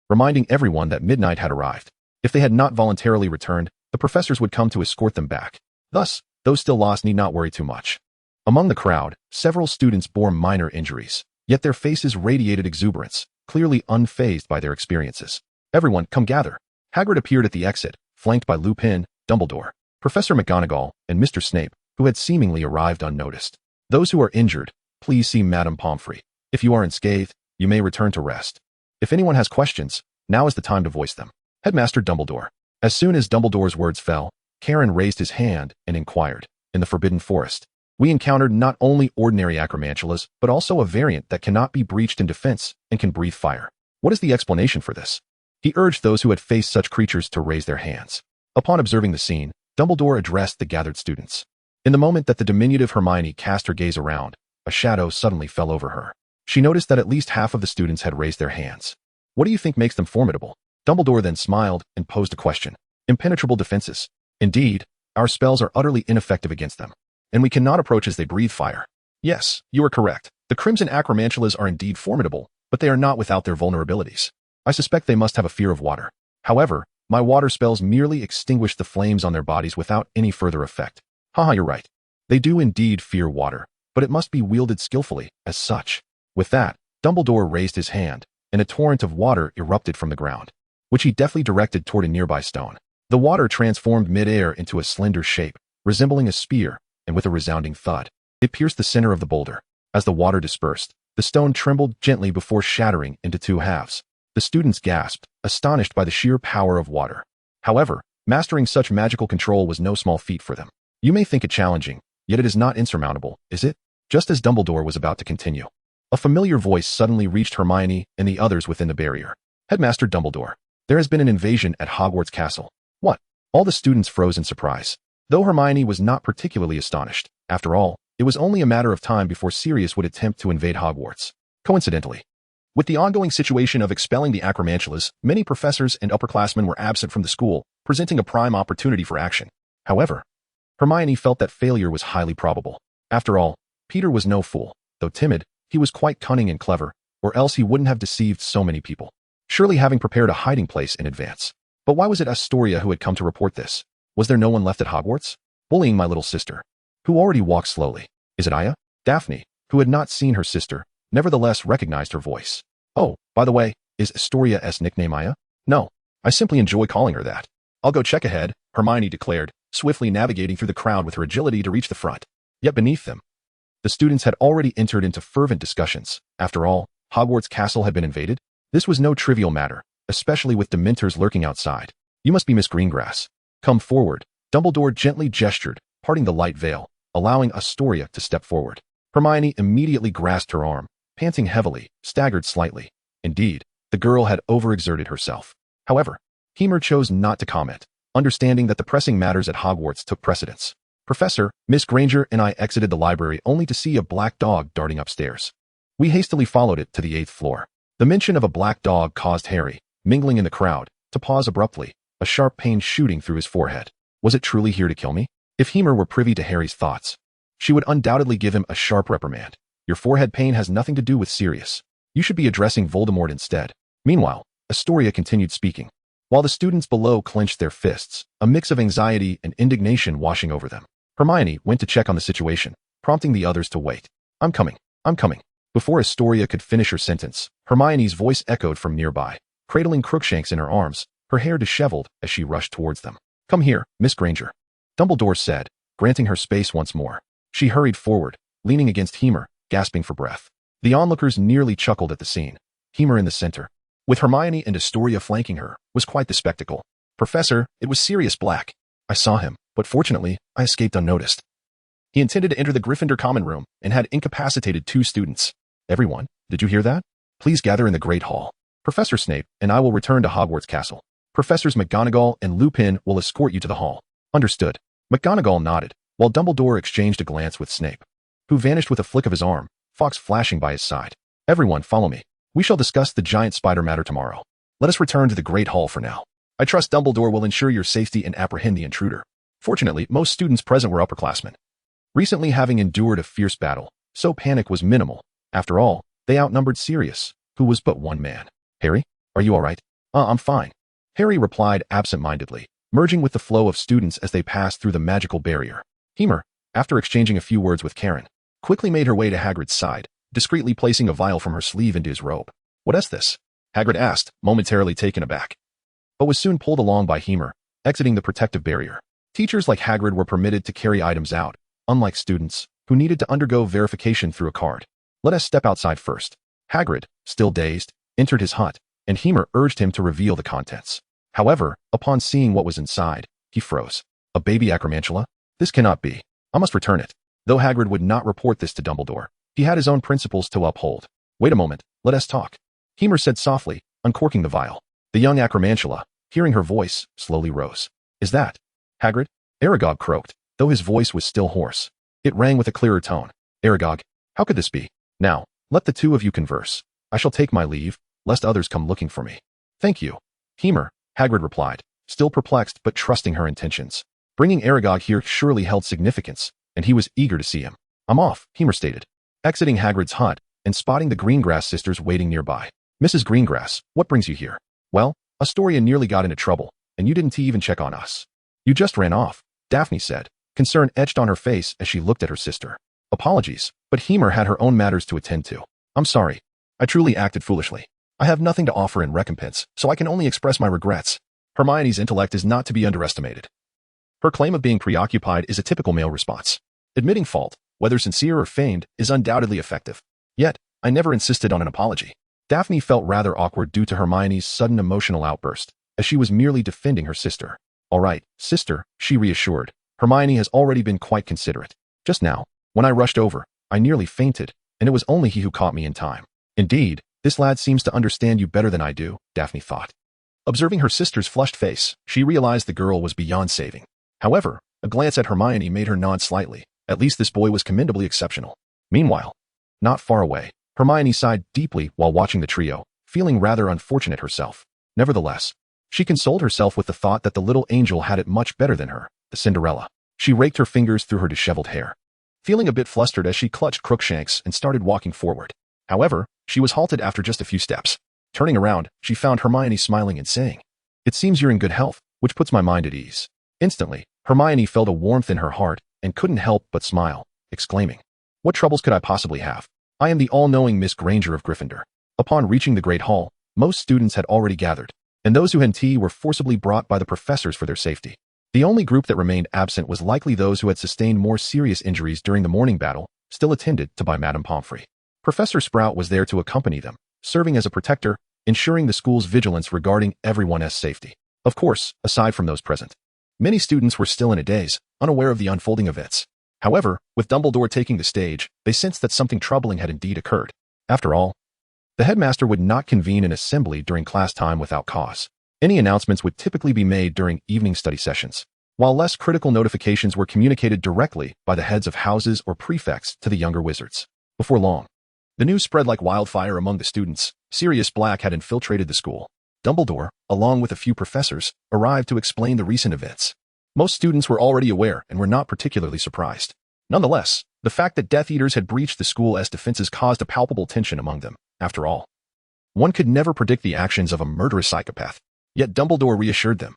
A: reminding everyone that midnight had arrived. If they had not voluntarily returned, the professors would come to escort them back. Thus, those still lost need not worry too much. Among the crowd, several students bore minor injuries, yet their faces radiated exuberance, clearly unfazed by their experiences. "Everyone, come gather." Hagrid appeared at the exit, flanked by Lupin, Dumbledore, Professor McGonagall, and Mr. Snape, who had seemingly arrived unnoticed. "Those who are injured, please see Madame Pomfrey. If you are unscathed, you may return to rest. If anyone has questions, now is the time to voice them." Headmaster Dumbledore. As soon as Dumbledore's words fell, Karen raised his hand and inquired, "In the Forbidden Forest, We encountered not only ordinary acromantulas, but also a variant that cannot be breached in defense and can breathe fire. What is the explanation for this? He urged those who had faced such creatures to raise their hands. Upon observing the scene, Dumbledore addressed the gathered students. In the moment that the diminutive Hermione cast her gaze around, a shadow suddenly fell over her. She noticed that at least half of the students had raised their hands. What do you think makes them formidable? Dumbledore then smiled and posed a question. Impenetrable defenses. Indeed, our spells are utterly ineffective against them, and we cannot approach as they breathe fire. Yes, you are correct. The Crimson Acromantulas are indeed formidable, but they are not without their vulnerabilities. I suspect they must have a fear of water. However, my water spells merely extinguish the flames on their bodies without any further effect. Haha, you're right. They do indeed fear water, but it must be wielded skillfully, as such. With that, Dumbledore raised his hand, and a torrent of water erupted from the ground, which he deftly directed toward a nearby stone. The water transformed mid-air into a slender shape, resembling a spear, and with a resounding thud, it pierced the center of the boulder. As the water dispersed, the stone trembled gently before shattering into two halves. The students gasped, astonished by the sheer power of water. However, mastering such magical control was no small feat for them. You may think it challenging, yet it is not insurmountable, is it? Just as Dumbledore was about to continue, a familiar voice suddenly reached Hermione and the others within the barrier. Headmaster Dumbledore, there has been an invasion at Hogwarts Castle. What? All the students froze in surprise. Though Hermione was not particularly astonished. After all, it was only a matter of time before Sirius would attempt to invade Hogwarts. Coincidentally, with the ongoing situation of expelling the Acromantulas, many professors and upperclassmen were absent from the school, presenting a prime opportunity for action. However, Hermione felt that failure was highly probable. After all, Peter was no fool. Though timid, he was quite cunning and clever, or else he wouldn't have deceived so many people, surely having prepared a hiding place in advance. But why was it Astoria who had come to report this? Was there no one left at Hogwarts? Bullying my little sister, who already walked slowly. Is it Aya? Daphne, who had not seen her sister, nevertheless recognized her voice. Oh, by the way, is Astoria's nickname Aya? No, I simply enjoy calling her that. I'll go check ahead, Hermione declared, swiftly navigating through the crowd with her agility to reach the front. Yet beneath them, the students had already entered into fervent discussions. After all, Hogwarts Castle had been invaded. This was no trivial matter, especially with Dementors lurking outside. You must be Miss Greengrass. Come forward. Dumbledore gently gestured, parting the light veil, allowing Astoria to step forward. Hermione immediately grasped her arm, panting heavily, staggered slightly. Indeed, the girl had overexerted herself. However, Hema chose not to comment, understanding that the pressing matters at Hogwarts took precedence. Professor, Miss Granger and I exited the library only to see a black dog darting upstairs. We hastily followed it to the 8th floor. The mention of a black dog caused Harry, mingling in the crowd, to pause abruptly, a sharp pain shooting through his forehead. Was it truly here to kill me? If Hema were privy to Harry's thoughts, she would undoubtedly give him a sharp reprimand. Your forehead pain has nothing to do with Sirius. You should be addressing Voldemort instead. Meanwhile, Astoria continued speaking, while the students below clenched their fists, a mix of anxiety and indignation washing over them. Hermione went to check on the situation, prompting the others to wait. I'm coming. I'm coming. Before Astoria could finish her sentence, Hermione's voice echoed from nearby, cradling Crookshanks in her arms, her hair disheveled as she rushed towards them. Come here, Miss Granger, Dumbledore said, granting her space once more. She hurried forward, leaning against Hema, gasping for breath. The onlookers nearly chuckled at the scene. Hema in the center, with Hermione and Astoria flanking her, was quite the spectacle. Professor, it was Sirius Black. I saw him, but fortunately, I escaped unnoticed. He intended to enter the Gryffindor common room and had incapacitated 2 students. Everyone, did you hear that? Please gather in the Great Hall. Professor Snape and I will return to Hogwarts Castle. Professors McGonagall and Lupin will escort you to the hall. Understood. McGonagall nodded, while Dumbledore exchanged a glance with Snape, who vanished with a flick of his arm, Fawkes flashing by his side. Everyone follow me. We shall discuss the giant spider matter tomorrow. Let us return to the Great Hall for now. I trust Dumbledore will ensure your safety and apprehend the intruder. Fortunately, most students present were upperclassmen, recently having endured a fierce battle, so panic was minimal. After all, they outnumbered Sirius, who was but one man. Harry, are you all right? I'm fine. Harry replied absent-mindedly, merging with the flow of students as they passed through the magical barrier. Hema, after exchanging a few words with Karen, quickly made her way to Hagrid's side, discreetly placing a vial from her sleeve into his robe. What is this? Hagrid asked, momentarily taken aback, but was soon pulled along by Hema, exiting the protective barrier. Teachers like Hagrid were permitted to carry items out, unlike students, who needed to undergo verification through a card. Let us step outside first. Hagrid, still dazed, entered his hut, and Hema urged him to reveal the contents. However, upon seeing what was inside, he froze. A baby acromantula? This cannot be. I must return it. Though Hagrid would not report this to Dumbledore, he had his own principles to uphold. Wait a moment, let us talk. Hema said softly, uncorking the vial. The young Acromantula, hearing her voice, slowly rose. Is that Hagrid? Aragog croaked, though his voice was still hoarse. It rang with a clearer tone. Aragog, how could this be? Now, let the two of you converse. I shall take my leave, lest others come looking for me. Thank you. Hema, Hagrid replied, still perplexed but trusting her intentions. Bringing Aragog here surely held significance, and he was eager to see him. I'm off, Hema stated, exiting Hagrid's hut and spotting the Greengrass sisters waiting nearby. Mrs. Greengrass, what brings you here? Well, Astoria nearly got into trouble, and you didn't even check on us. You just ran off, Daphne said, concern etched on her face as she looked at her sister. Apologies, but Hema had her own matters to attend to. I'm sorry. I truly acted foolishly. I have nothing to offer in recompense, so I can only express my regrets. Hermione's intellect is not to be underestimated. Her claim of being preoccupied is a typical male response. Admitting fault, whether sincere or feigned, is undoubtedly effective. Yet, I never insisted on an apology. Daphne felt rather awkward due to Hermione's sudden emotional outburst, as she was merely defending her sister. All right, sister, she reassured. Hermione has already been quite considerate. Just now, when I rushed over, I nearly fainted, and it was only he who caught me in time. Indeed, this lad seems to understand you better than I do, Daphne thought. Observing her sister's flushed face, she realized the girl was beyond saving. However, a glance at Hermione made her nod slightly. At least this boy was commendably exceptional. Meanwhile, not far away, Hermione sighed deeply while watching the trio, feeling rather unfortunate herself. Nevertheless, she consoled herself with the thought that the little angel had it much better than her, the Cinderella. She raked her fingers through her disheveled hair, feeling a bit flustered as she clutched Crookshanks and started walking forward. However, she was halted after just a few steps. Turning around, she found Hermione smiling and saying, "It seems you're in good health, which puts my mind at ease." Instantly, Hermione felt a warmth in her heart and couldn't help but smile, exclaiming, "What troubles could I possibly have? I am the all-knowing Miss Granger of Gryffindor." Upon reaching the Great Hall, most students had already gathered, and those who had tea were forcibly brought by the professors for their safety. The only group that remained absent was likely those who had sustained more serious injuries during the morning battle, still attended to by Madame Pomfrey. Professor Sprout was there to accompany them, serving as a protector, ensuring the school's vigilance regarding everyone's safety. Of course, aside from those present, many students were still in a daze, unaware of the unfolding events. However, with Dumbledore taking the stage, they sensed that something troubling had indeed occurred. After all, the headmaster would not convene an assembly during class time without cause. Any announcements would typically be made during evening study sessions, while less critical notifications were communicated directly by the heads of houses or prefects to the younger wizards. Before long, the news spread like wildfire among the students. Sirius Black had infiltrated the school. Dumbledore, along with a few professors, arrived to explain the recent events. Most students were already aware and were not particularly surprised. Nonetheless, the fact that Death Eaters had breached the school's defenses caused a palpable tension among them. After all, one could never predict the actions of a murderous psychopath. Yet Dumbledore reassured them,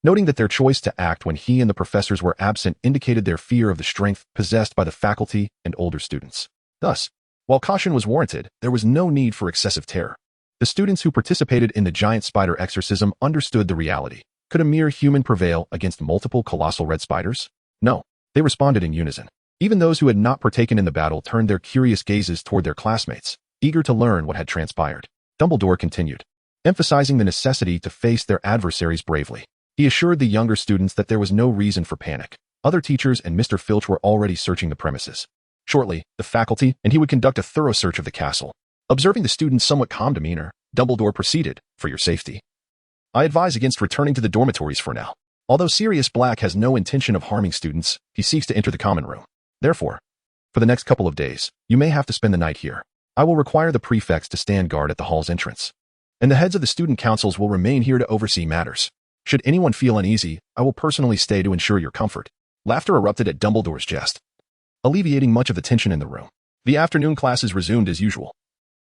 A: noting that their choice to act when he and the professors were absent indicated their fear of the strength possessed by the faculty and older students. Thus, while caution was warranted, there was no need for excessive terror. The students who participated in the giant spider exorcism understood the reality. Could a mere human prevail against multiple colossal red spiders? No. They responded in unison. Even those who had not partaken in the battle turned their curious gazes toward their classmates, eager to learn what had transpired. Dumbledore continued, emphasizing the necessity to face their adversaries bravely. He assured the younger students that there was no reason for panic. Other teachers and Mr. Filch were already searching the premises. Shortly, the faculty and he would conduct a thorough search of the castle. Observing the students' somewhat calm demeanor, Dumbledore proceeded, "For your safety, I advise against returning to the dormitories for now. Although Sirius Black has no intention of harming students, he seeks to enter the common room. Therefore, for the next couple of days, you may have to spend the night here. I will require the prefects to stand guard at the hall's entrance, and the heads of the student councils will remain here to oversee matters. Should anyone feel uneasy, I will personally stay to ensure your comfort." Laughter erupted at Dumbledore's jest, alleviating much of the tension in the room. The afternoon classes resumed as usual,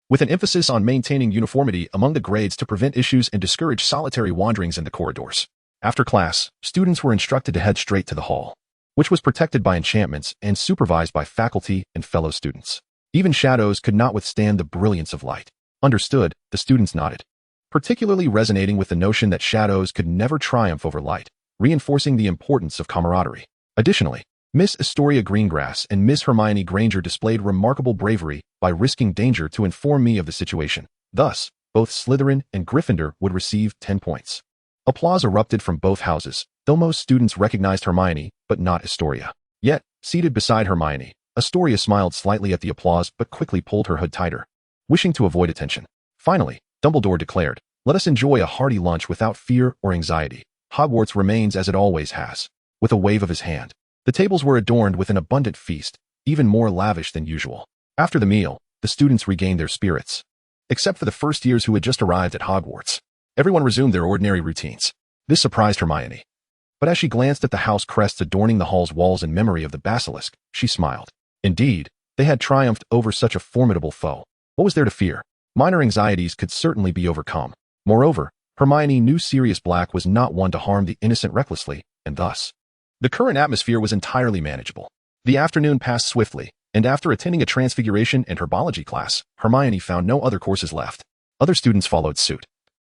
A: with an emphasis on maintaining uniformity among the grades to prevent issues and discourage solitary wanderings in the corridors. After class, students were instructed to head straight to the hall, which was protected by enchantments and supervised by faculty and fellow students. Even shadows could not withstand the brilliance of light. Understood, the students nodded, particularly resonating with the notion that shadows could never triumph over light, reinforcing the importance of camaraderie. Additionally, Miss Astoria Greengrass and Miss Hermione Granger displayed remarkable bravery by risking danger to inform me of the situation. Thus, both Slytherin and Gryffindor would receive 10 points. Applause erupted from both houses, though most students recognized Hermione, but not Astoria. Yet, Seated beside Hermione, Astoria smiled slightly at the applause but quickly pulled her hood tighter, wishing to avoid attention. Finally, Dumbledore declared, "Let us enjoy a hearty lunch without fear or anxiety. Hogwarts remains as it always has." With a wave of his hand, the tables were adorned with an abundant feast, even more lavish than usual. After the meal, the students regained their spirits. Except for the first years who had just arrived at Hogwarts, everyone resumed their ordinary routines. This surprised Hermione. But as she glanced at the house crests adorning the hall's walls in memory of the basilisk, she smiled. Indeed, they had triumphed over such a formidable foe. What was there to fear? Minor anxieties could certainly be overcome. Moreover, Hermione knew Sirius Black was not one to harm the innocent recklessly, and thus, the current atmosphere was entirely manageable. The afternoon passed swiftly, and after attending a transfiguration and herbology class, Hermione found no other courses left. Other students followed suit.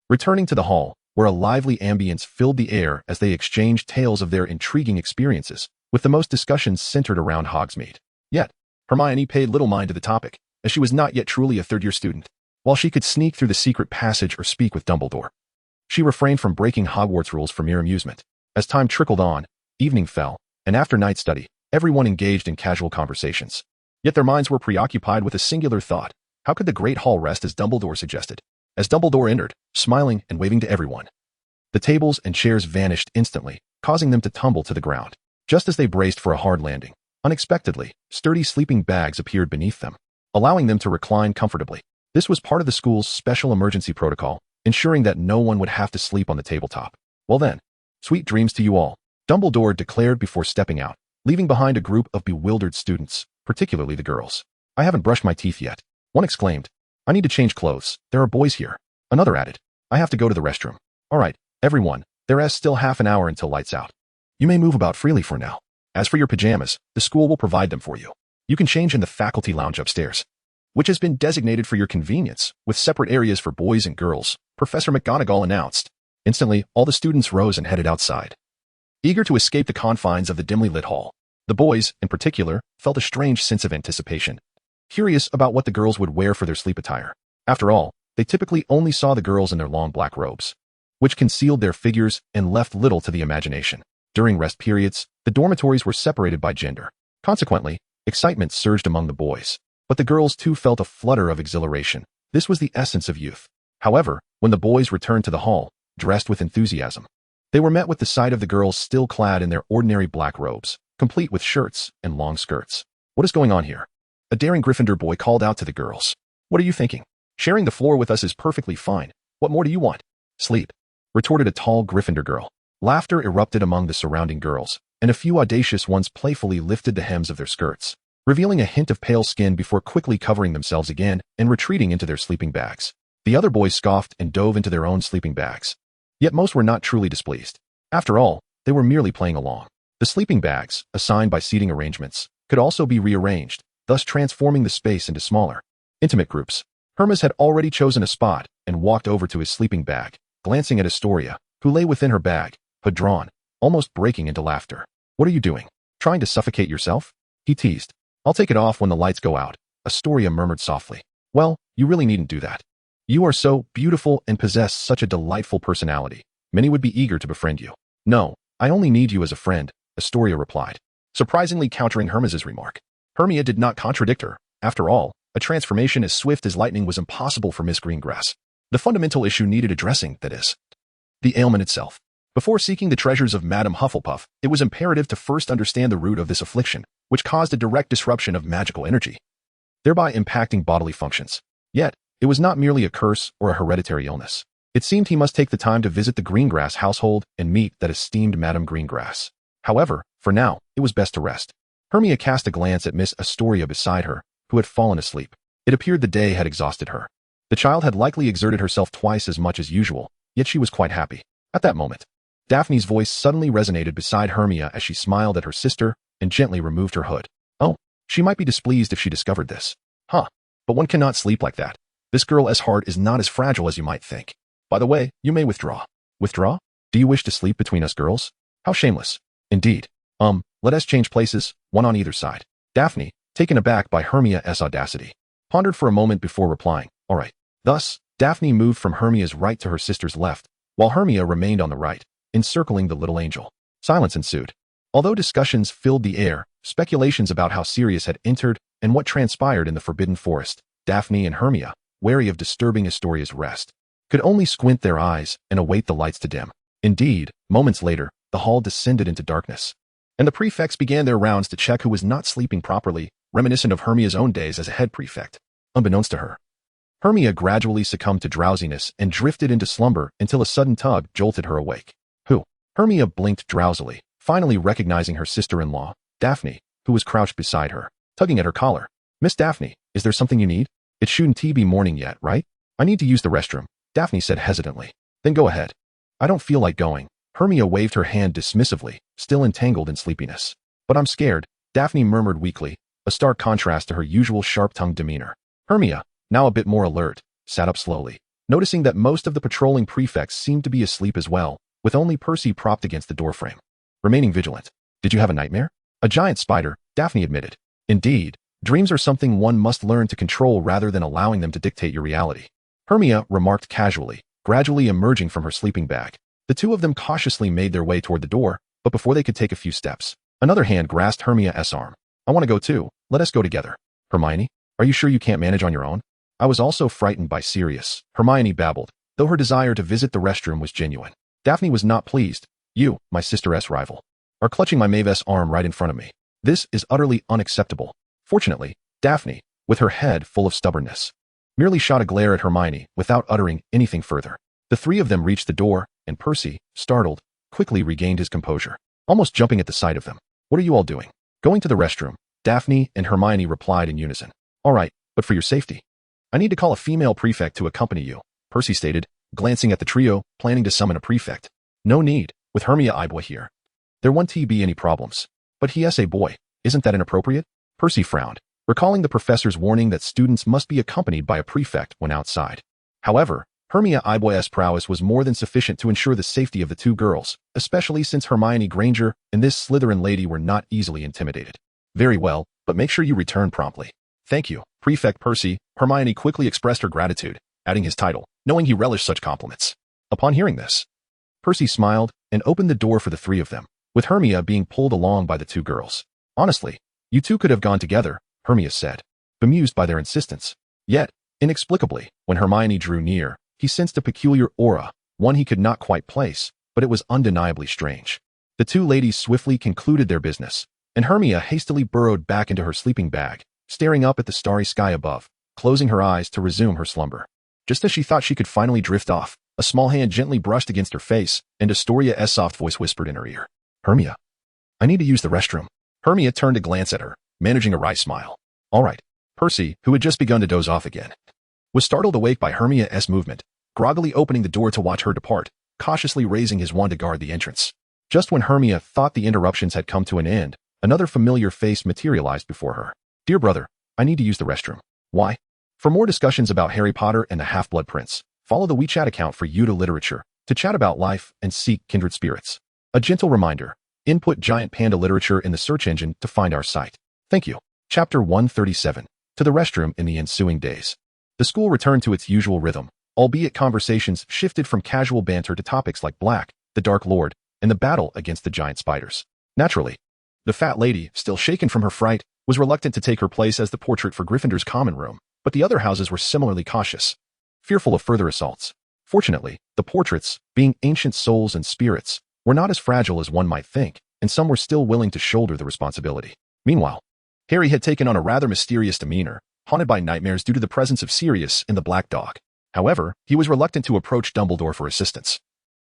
A: Returning to the hall, where a lively ambience filled the air as they exchanged tales of their intriguing experiences, with the most discussions centered around Hogsmeade. Yet, Hermione paid little mind to the topic, as she was not yet truly a third-year student. While she could sneak through the secret passage or speak with Dumbledore, she refrained from breaking Hogwarts rules for mere amusement. As time trickled on, evening fell, and after night study, everyone engaged in casual conversations. Yet their minds were preoccupied with a singular thought. How could the Great Hall rest as Dumbledore suggested? As Dumbledore entered, smiling and waving to everyone, the tables and chairs vanished instantly, causing them to tumble to the ground. Just as they braced for a hard landing, unexpectedly, sturdy sleeping bags appeared beneath them, allowing them to recline comfortably. This was part of the school's special emergency protocol, ensuring that no one would have to sleep on the tabletop. Well then, sweet dreams to you all, Dumbledore declared before stepping out, leaving behind a group of bewildered students, particularly the girls. "I haven't brushed my teeth yet," one exclaimed. "I need to change clothes. There are boys here." Another added, "I have to go to the restroom." "All right, everyone, there is still half an hour until lights out. You may move about freely for now. As for your pajamas, the school will provide them for you. You can change in the faculty lounge upstairs, which has been designated for your convenience, with separate areas for boys and girls," Professor McGonagall announced. Instantly, all the students rose and headed outside, eager to escape the confines of the dimly lit hall. The boys, in particular, felt a strange sense of anticipation, curious about what the girls would wear for their sleep attire. After all, they typically only saw the girls in their long black robes, which concealed their figures and left little to the imagination. During rest periods, the dormitories were separated by gender. Consequently, excitement surged among the boys, but the girls too felt a flutter of exhilaration. This was the essence of youth. However, when the boys returned to the hall, dressed with enthusiasm, they were met with the sight of the girls still clad in their ordinary black robes, complete with shirts and long skirts. "What is going on here?" A daring Gryffindor boy called out to the girls. "What are you thinking? Sharing the floor with us is perfectly fine. What more do you want?" "Sleep," retorted a tall Gryffindor girl. Laughter erupted among the surrounding girls, and a few audacious ones playfully lifted the hems of their skirts, revealing a hint of pale skin before quickly covering themselves again and retreating into their sleeping bags. The other boys scoffed and dove into their own sleeping bags. Yet most were not truly displeased. After all, they were merely playing along. The sleeping bags, assigned by seating arrangements, could also be rearranged, thus transforming the space into smaller, intimate groups. Hermes had already chosen a spot and walked over to his sleeping bag, glancing at Astoria, who lay within her bag, hood drawn, almost breaking into laughter. "What are you doing? Trying to suffocate yourself?" he teased. "I'll take it off when the lights go out," Astoria murmured softly. "Well, you really needn't do that. You are so beautiful and possess such a delightful personality. Many would be eager to befriend you." "No, I only need you as a friend," Astoria replied, surprisingly countering Hermes's remark. Hermia did not contradict her. After all, a transformation as swift as lightning was impossible for Miss Greengrass. The fundamental issue needed addressing, that is, the ailment itself. Before seeking the treasures of Madame Hufflepuff, it was imperative to first understand the root of this affliction, which caused a direct disruption of magical energy, thereby impacting bodily functions. Yet, it was not merely a curse or a hereditary illness. It seemed he must take the time to visit the Greengrass household and meet that esteemed Madame Greengrass. However, for now, it was best to rest. Hermia cast a glance at Miss Astoria beside her, who had fallen asleep. It appeared the day had exhausted her. The child had likely exerted herself twice as much as usual, yet she was quite happy. At that moment, Daphne's voice suddenly resonated beside Hermia as she smiled at her sister and gently removed her hood. Oh, she might be displeased if she discovered this. Huh, but one cannot sleep like that. This girl's heart is not as fragile as you might think. By the way, you may withdraw. Withdraw? Do you wish to sleep between us girls? How shameless. Indeed. Let us change places, one on either side. Daphne, taken aback by Hermia's audacity, pondered for a moment before replying, all right. Thus, Daphne moved from Hermia's right to her sister's left, while Hermia remained on the right, encircling the little angel. Silence ensued. Although discussions filled the air, Speculations about how Sirius had entered and what transpired in the Forbidden Forest, Daphne and Hermia, wary of disturbing Astoria's rest, could only squint their eyes and await the lights to dim. Indeed, moments later, the hall descended into darkness, and the prefects began their rounds to check who was not sleeping properly, reminiscent of Hermia's own days as a head prefect. Unbeknownst to her, Hermia gradually succumbed to drowsiness and drifted into slumber until a sudden tug jolted her awake. Who? Hermia blinked drowsily, finally recognizing her sister-in-law, Daphne, who was crouched beside her, tugging at her collar. "Miss Daphne, is there something you need? It shouldn't be morning yet, right? I need to use the restroom," Daphne said hesitantly. "Then go ahead." "I don't feel like going." Hermia waved her hand dismissively, still entangled in sleepiness. "But I'm scared," Daphne murmured weakly, a stark contrast to her usual sharp-tongued demeanor. Hermia, now a bit more alert, sat up slowly, noticing that most of the patrolling prefects seemed to be asleep as well, with only Percy propped against the doorframe, remaining vigilant. "Did you have a nightmare?" "A giant spider," Daphne admitted. "Indeed, dreams are something one must learn to control rather than allowing them to dictate your reality," Hermia remarked casually, gradually emerging from her sleeping bag. The two of them cautiously made their way toward the door, but before they could take a few steps, another hand grasped Hermia's arm. "I want to go too. Let us go together." "Hermione, are you sure you can't manage on your own?" "I was also frightened by Sirius," Hermione babbled, though her desire to visit the restroom was genuine. Daphne was not pleased. "You, my sister's rival, are clutching my Maeve's arm right in front of me. This is utterly unacceptable." Fortunately, Daphne, with her head full of stubbornness, merely shot a glare at Hermione without uttering anything further. The three of them reached the door, and Percy, startled, quickly regained his composure, almost jumping at the sight of them. "What are you all doing?" "Going to the restroom," Daphne and Hermione replied in unison. "All right, but for your safety, I need to call a female prefect to accompany you," Percy stated, glancing at the trio, planning to summon a prefect. "No need, with Hermia Ibwa here. There won't be any problems." "But he's a boy. Isn't that inappropriate?" Percy frowned, recalling the professor's warning that students must be accompanied by a prefect when outside. However, Hermia Ibwa's prowess was more than sufficient to ensure the safety of the two girls, especially since Hermione Granger and this Slytherin lady were not easily intimidated. "Very well, but make sure you return promptly." "Thank you, Prefect Percy." Hermione quickly expressed her gratitude, adding his title, knowing he relished such compliments. Upon hearing this, Percy smiled and opened the door for the three of them, with Hermia being pulled along by the two girls. "Honestly, you two could have gone together," Hermia said, bemused by their insistence. Yet, inexplicably, when Hermione drew near, he sensed a peculiar aura, one he could not quite place, but it was undeniably strange. The two ladies swiftly concluded their business, and Hermia hastily burrowed back into her sleeping bag, staring up at the starry sky above, closing her eyes to resume her slumber. Just as she thought she could finally drift off, a small hand gently brushed against her face, and Astoria's soft voice whispered in her ear, "Hermia, I need to use the restroom." Hermia turned to glance at her, managing a wry smile. "All right." Percy, who had just begun to doze off again, was startled awake by Hermia's movement, groggily opening the door to watch her depart, cautiously raising his wand to guard the entrance. Just when Hermia thought the interruptions had come to an end, another familiar face materialized before her. "Dear brother, I need to use the restroom." "Why?" For more discussions about Harry Potter and the Half-Blood Prince, follow the WeChat account for Yuta Literature to chat about life and seek kindred spirits. A gentle reminder, input Giant Panda Literature in the search engine to find our site. Thank you. Chapter 137. To the restroom in the ensuing days. The school returned to its usual rhythm, albeit conversations shifted from casual banter to topics like Black, the Dark Lord, and the battle against the giant spiders. Naturally, the fat lady, still shaken from her fright, was reluctant to take her place as the portrait for Gryffindor's common room, but the other houses were similarly cautious, fearful of further assaults. Fortunately, the portraits, being ancient souls and spirits, were not as fragile as one might think, and some were still willing to shoulder the responsibility. Meanwhile, Harry had taken on a rather mysterious demeanor, haunted by nightmares due to the presence of Sirius and the Black Dog. However, he was reluctant to approach Dumbledore for assistance,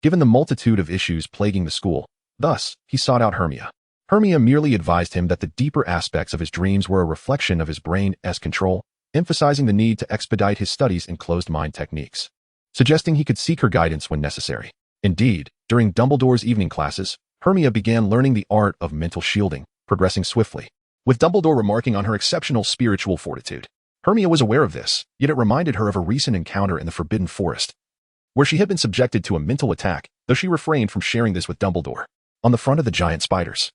A: given the multitude of issues plaguing the school. Thus, he sought out Hermia. Hermia merely advised him that the deeper aspects of his dreams were a reflection of his brain's control, emphasizing the need to expedite his studies in closed-mind techniques, suggesting he could seek her guidance when necessary. Indeed, during Dumbledore's evening classes, Hermia began learning the art of mental shielding, progressing swiftly, with Dumbledore remarking on her exceptional spiritual fortitude. Hermia was aware of this, yet it reminded her of a recent encounter in the Forbidden Forest, where she had been subjected to a mental attack, though she refrained from sharing this with Dumbledore. On the front of the giant spiders,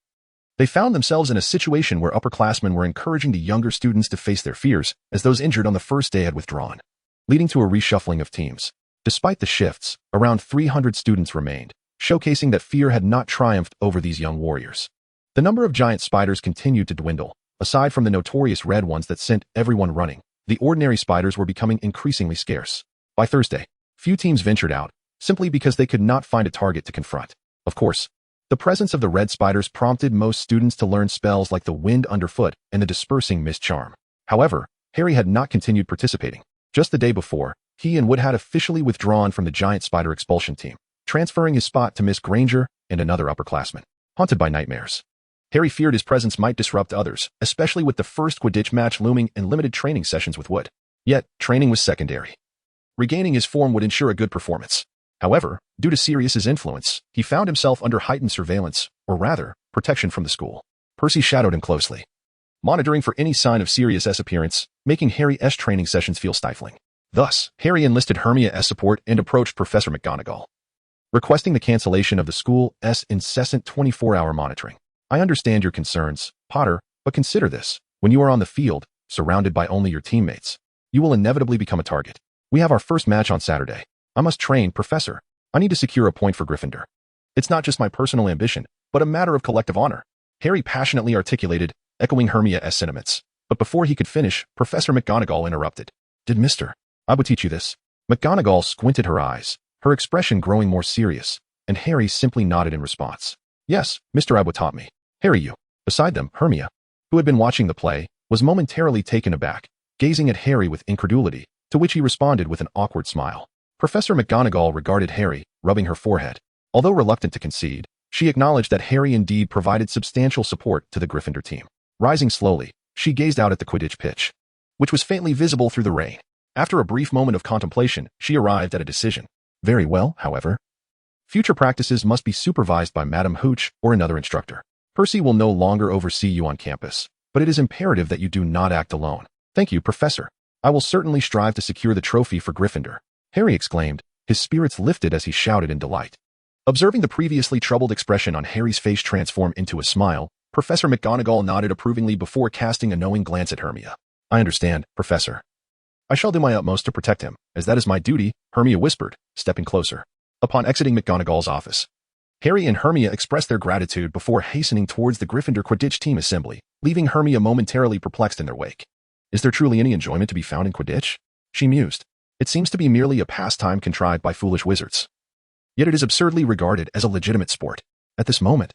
A: they found themselves in a situation where upperclassmen were encouraging the younger students to face their fears, as those injured on the first day had withdrawn, leading to a reshuffling of teams. Despite the shifts, around 300 students remained, showcasing that fear had not triumphed over these young warriors. The number of giant spiders continued to dwindle. Aside from the notorious red ones that sent everyone running, the ordinary spiders were becoming increasingly scarce. By Thursday, few teams ventured out, simply because they could not find a target to confront. Of course, the presence of the red spiders prompted most students to learn spells like the wind underfoot and the dispersing mist charm. However, Harry had not continued participating. Just the day before, he and Wood had officially withdrawn from the giant spider expulsion team, transferring his spot to Miss Granger and another upperclassman. Haunted by nightmares, Harry feared his presence might disrupt others, especially with the first Quidditch match looming and limited training sessions with Wood. Yet, training was secondary. Regaining his form would ensure a good performance. However, due to Sirius's influence, he found himself under heightened surveillance, or rather, protection from the school. Percy shadowed him closely, monitoring for any sign of Sirius's appearance, making Harry's training sessions feel stifling. Thus, Harry enlisted Hermione's support and approached Professor McGonagall, requesting the cancellation of the school's incessant 24-hour monitoring. I understand your concerns, Potter, but consider this. When you are on the field, surrounded by only your teammates, you will inevitably become a target. We have our first match on Saturday. I must train, Professor. I need to secure a point for Gryffindor. It's not just my personal ambition, but a matter of collective honor. Harry passionately articulated, echoing Hermione's sentiments. But before he could finish, Professor McGonagall interrupted. Did Mr. I would teach you this. McGonagall squinted her eyes, her expression growing more serious, and Harry simply nodded in response. Yes, Mr. Iwood taught me. Harry, you. Beside them, Hermione, who had been watching the play, was momentarily taken aback, gazing at Harry with incredulity, to which he responded with an awkward smile. Professor McGonagall regarded Harry, rubbing her forehead. Although reluctant to concede, she acknowledged that Harry indeed provided substantial support to the Gryffindor team. Rising slowly, she gazed out at the Quidditch pitch, which was faintly visible through the rain. After a brief moment of contemplation, she arrived at a decision. Very well, however. Future practices must be supervised by Madame Hooch or another instructor. Percy will no longer oversee you on campus, but it is imperative that you do not act alone. Thank you, Professor. I will certainly strive to secure the trophy for Gryffindor. Harry exclaimed, his spirits lifted as he shouted in delight. Observing the previously troubled expression on Harry's face transform into a smile, Professor McGonagall nodded approvingly before casting a knowing glance at Hermione. I understand, Professor. I shall do my utmost to protect him, as that is my duty, Hermione whispered, stepping closer. Upon exiting McGonagall's office, Harry and Hermione expressed their gratitude before hastening towards the Gryffindor Quidditch team assembly, leaving Hermione momentarily perplexed in their wake. Is there truly any enjoyment to be found in Quidditch? She mused. It seems to be merely a pastime contrived by foolish wizards. Yet it is absurdly regarded as a legitimate sport. At this moment,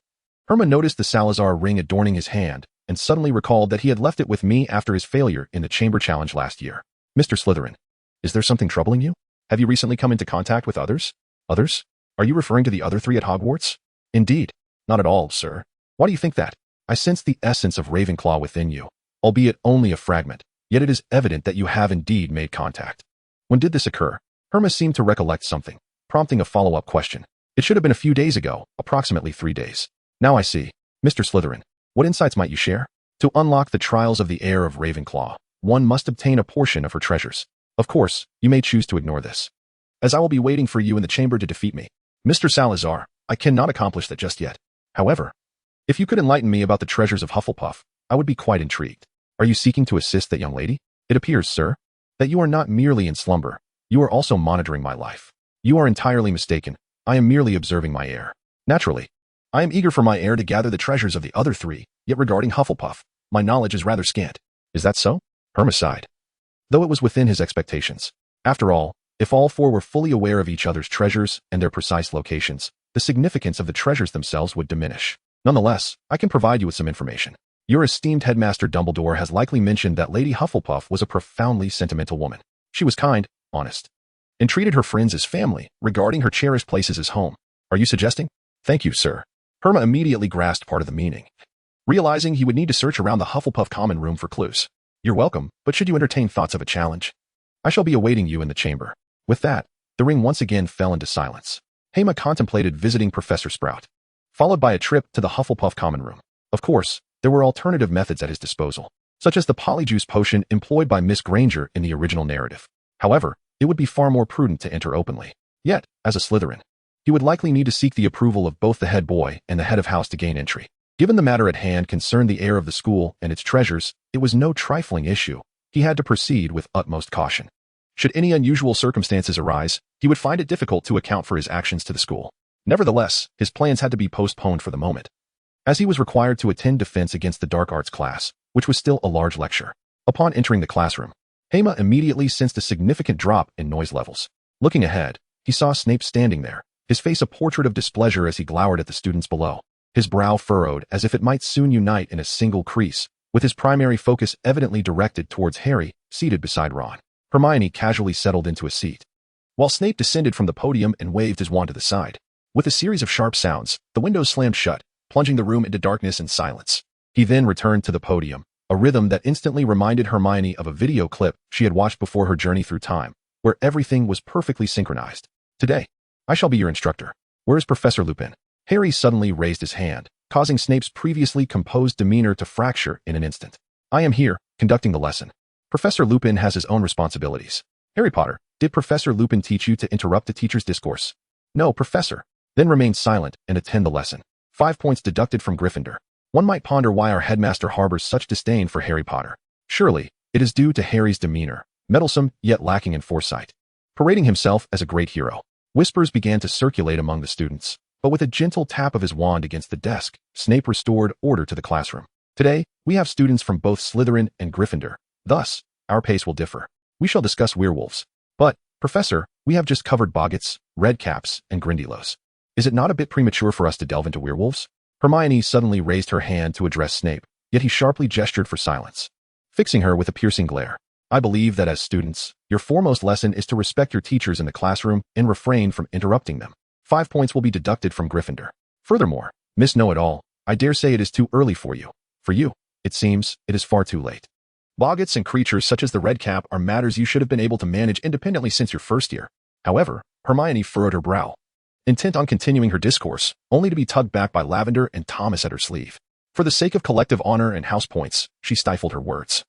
A: Hermione noticed the Salazar ring adorning his hand, and suddenly recalled that he had left it with me after his failure in the Chamber Challenge last year. Mr. Slytherin, is there something troubling you? Have you recently come into contact with others? Others? Are you referring to the other three at Hogwarts? Indeed. Not at all, sir. Why do you think that? I sense the essence of Ravenclaw within you, albeit only a fragment, yet it is evident that you have indeed made contact. When did this occur? Hermione seemed to recollect something, prompting a follow-up question. It should have been a few days ago, approximately 3 days. Now I see. Mr. Slytherin, what insights might you share? To unlock the trials of the heir of Ravenclaw, one must obtain a portion of her treasures. Of course, you may choose to ignore this, as I will be waiting for you in the chamber to defeat me. Mr. Salazar, I cannot accomplish that just yet. However, if you could enlighten me about the treasures of Hufflepuff, I would be quite intrigued. Are you seeking to assist that young lady? It appears, sir, that you are not merely in slumber, you are also monitoring my life. You are entirely mistaken. I am merely observing my heir. Naturally, I am eager for my heir to gather the treasures of the other three, yet regarding Hufflepuff, my knowledge is rather scant. Is that so? Hermione sighed, though it was within his expectations. After all, if all four were fully aware of each other's treasures and their precise locations, the significance of the treasures themselves would diminish. Nonetheless, I can provide you with some information. Your esteemed headmaster Dumbledore has likely mentioned that Lady Hufflepuff was a profoundly sentimental woman. She was kind, honest, and treated her friends as family, regarding her cherished places as home. Are you suggesting? Thank you, sir. Hermione immediately grasped part of the meaning, realizing he would need to search around the Hufflepuff common room for clues. You're welcome, but should you entertain thoughts of a challenge, I shall be awaiting you in the chamber. With that, the ring once again fell into silence. Hema contemplated visiting Professor Sprout, followed by a trip to the Hufflepuff common room. Of course, there were alternative methods at his disposal, such as the polyjuice potion employed by Miss Granger in the original narrative. However, it would be far more prudent to enter openly. Yet, as a Slytherin, he would likely need to seek the approval of both the head boy and the head of house to gain entry. Given the matter at hand concerned the heir of the school and its treasures, it was no trifling issue. He had to proceed with utmost caution. Should any unusual circumstances arise, he would find it difficult to account for his actions to the school. Nevertheless, his plans had to be postponed for the moment. as he was required to attend defense against the dark arts class, which was still a large lecture. Upon entering the classroom, Hema immediately sensed a significant drop in noise levels. Looking ahead, he saw Snape standing there, his face a portrait of displeasure as he glowered at the students below, his brow furrowed as if it might soon unite in a single crease, with his primary focus evidently directed towards Harry, seated beside Ron. Hermione casually settled into a seat, while Snape descended from the podium and waved his wand to the side. With a series of sharp sounds, the windows slammed shut, plunging the room into darkness and silence. He then returned to the podium, a rhythm that instantly reminded Hermione of a video clip she had watched before her journey through time, where everything was perfectly synchronized. Today, I shall be your instructor. Where is Professor Lupin? Harry suddenly raised his hand, causing Snape's previously composed demeanor to fracture in an instant. I am here, conducting the lesson. Professor Lupin has his own responsibilities. Harry Potter, did Professor Lupin teach you to interrupt the teacher's discourse? No, Professor. Then remain silent and attend the lesson. 5 points deducted from Gryffindor. One might ponder why our headmaster harbors such disdain for Harry Potter. Surely, it is due to Harry's demeanor, meddlesome yet lacking in foresight. Parading himself as a great hero, whispers began to circulate among the students, but with a gentle tap of his wand against the desk, Snape restored order to the classroom. Today, we have students from both Slytherin and Gryffindor. Thus, our pace will differ. We shall discuss werewolves. But, Professor, we have just covered boggarts, redcaps, and grindylows. Is it not a bit premature for us to delve into werewolves? Hermione suddenly raised her hand to address Snape, yet he sharply gestured for silence, fixing her with a piercing glare. I believe that as students, your foremost lesson is to respect your teachers in the classroom and refrain from interrupting them. 5 points will be deducted from Gryffindor. Furthermore, Miss Know-it-all, I dare say it is too early for you. For you, it seems, it is far too late. Boggarts and creatures such as the redcap are matters you should have been able to manage independently since your first year. However, Hermione furrowed her brow, intent on continuing her discourse, only to be tugged back by Lavender and Thomas at her sleeve. For the sake of collective honor and house points, she stifled her words,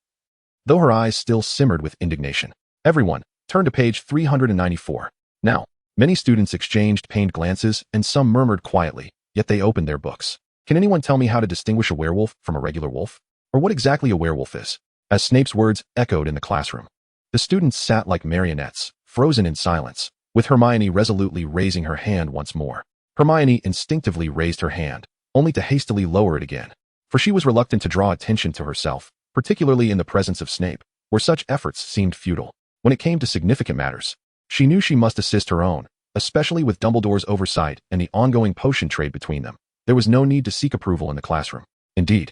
A: though her eyes still simmered with indignation. Everyone, turn to page 394. Now, many students exchanged pained glances and some murmured quietly, yet they opened their books. Can anyone tell me how to distinguish a werewolf from a regular wolf? Or what exactly a werewolf is? As Snape's words echoed in the classroom, the students sat like marionettes, frozen in silence, with Hermione resolutely raising her hand once more. Hermione instinctively raised her hand, only to hastily lower it again, for she was reluctant to draw attention to herself, particularly in the presence of Snape, where such efforts seemed futile. When it came to significant matters, she knew she must assist her own, especially with Dumbledore's oversight and the ongoing potion trade between them. There was no need to seek approval in the classroom. Indeed,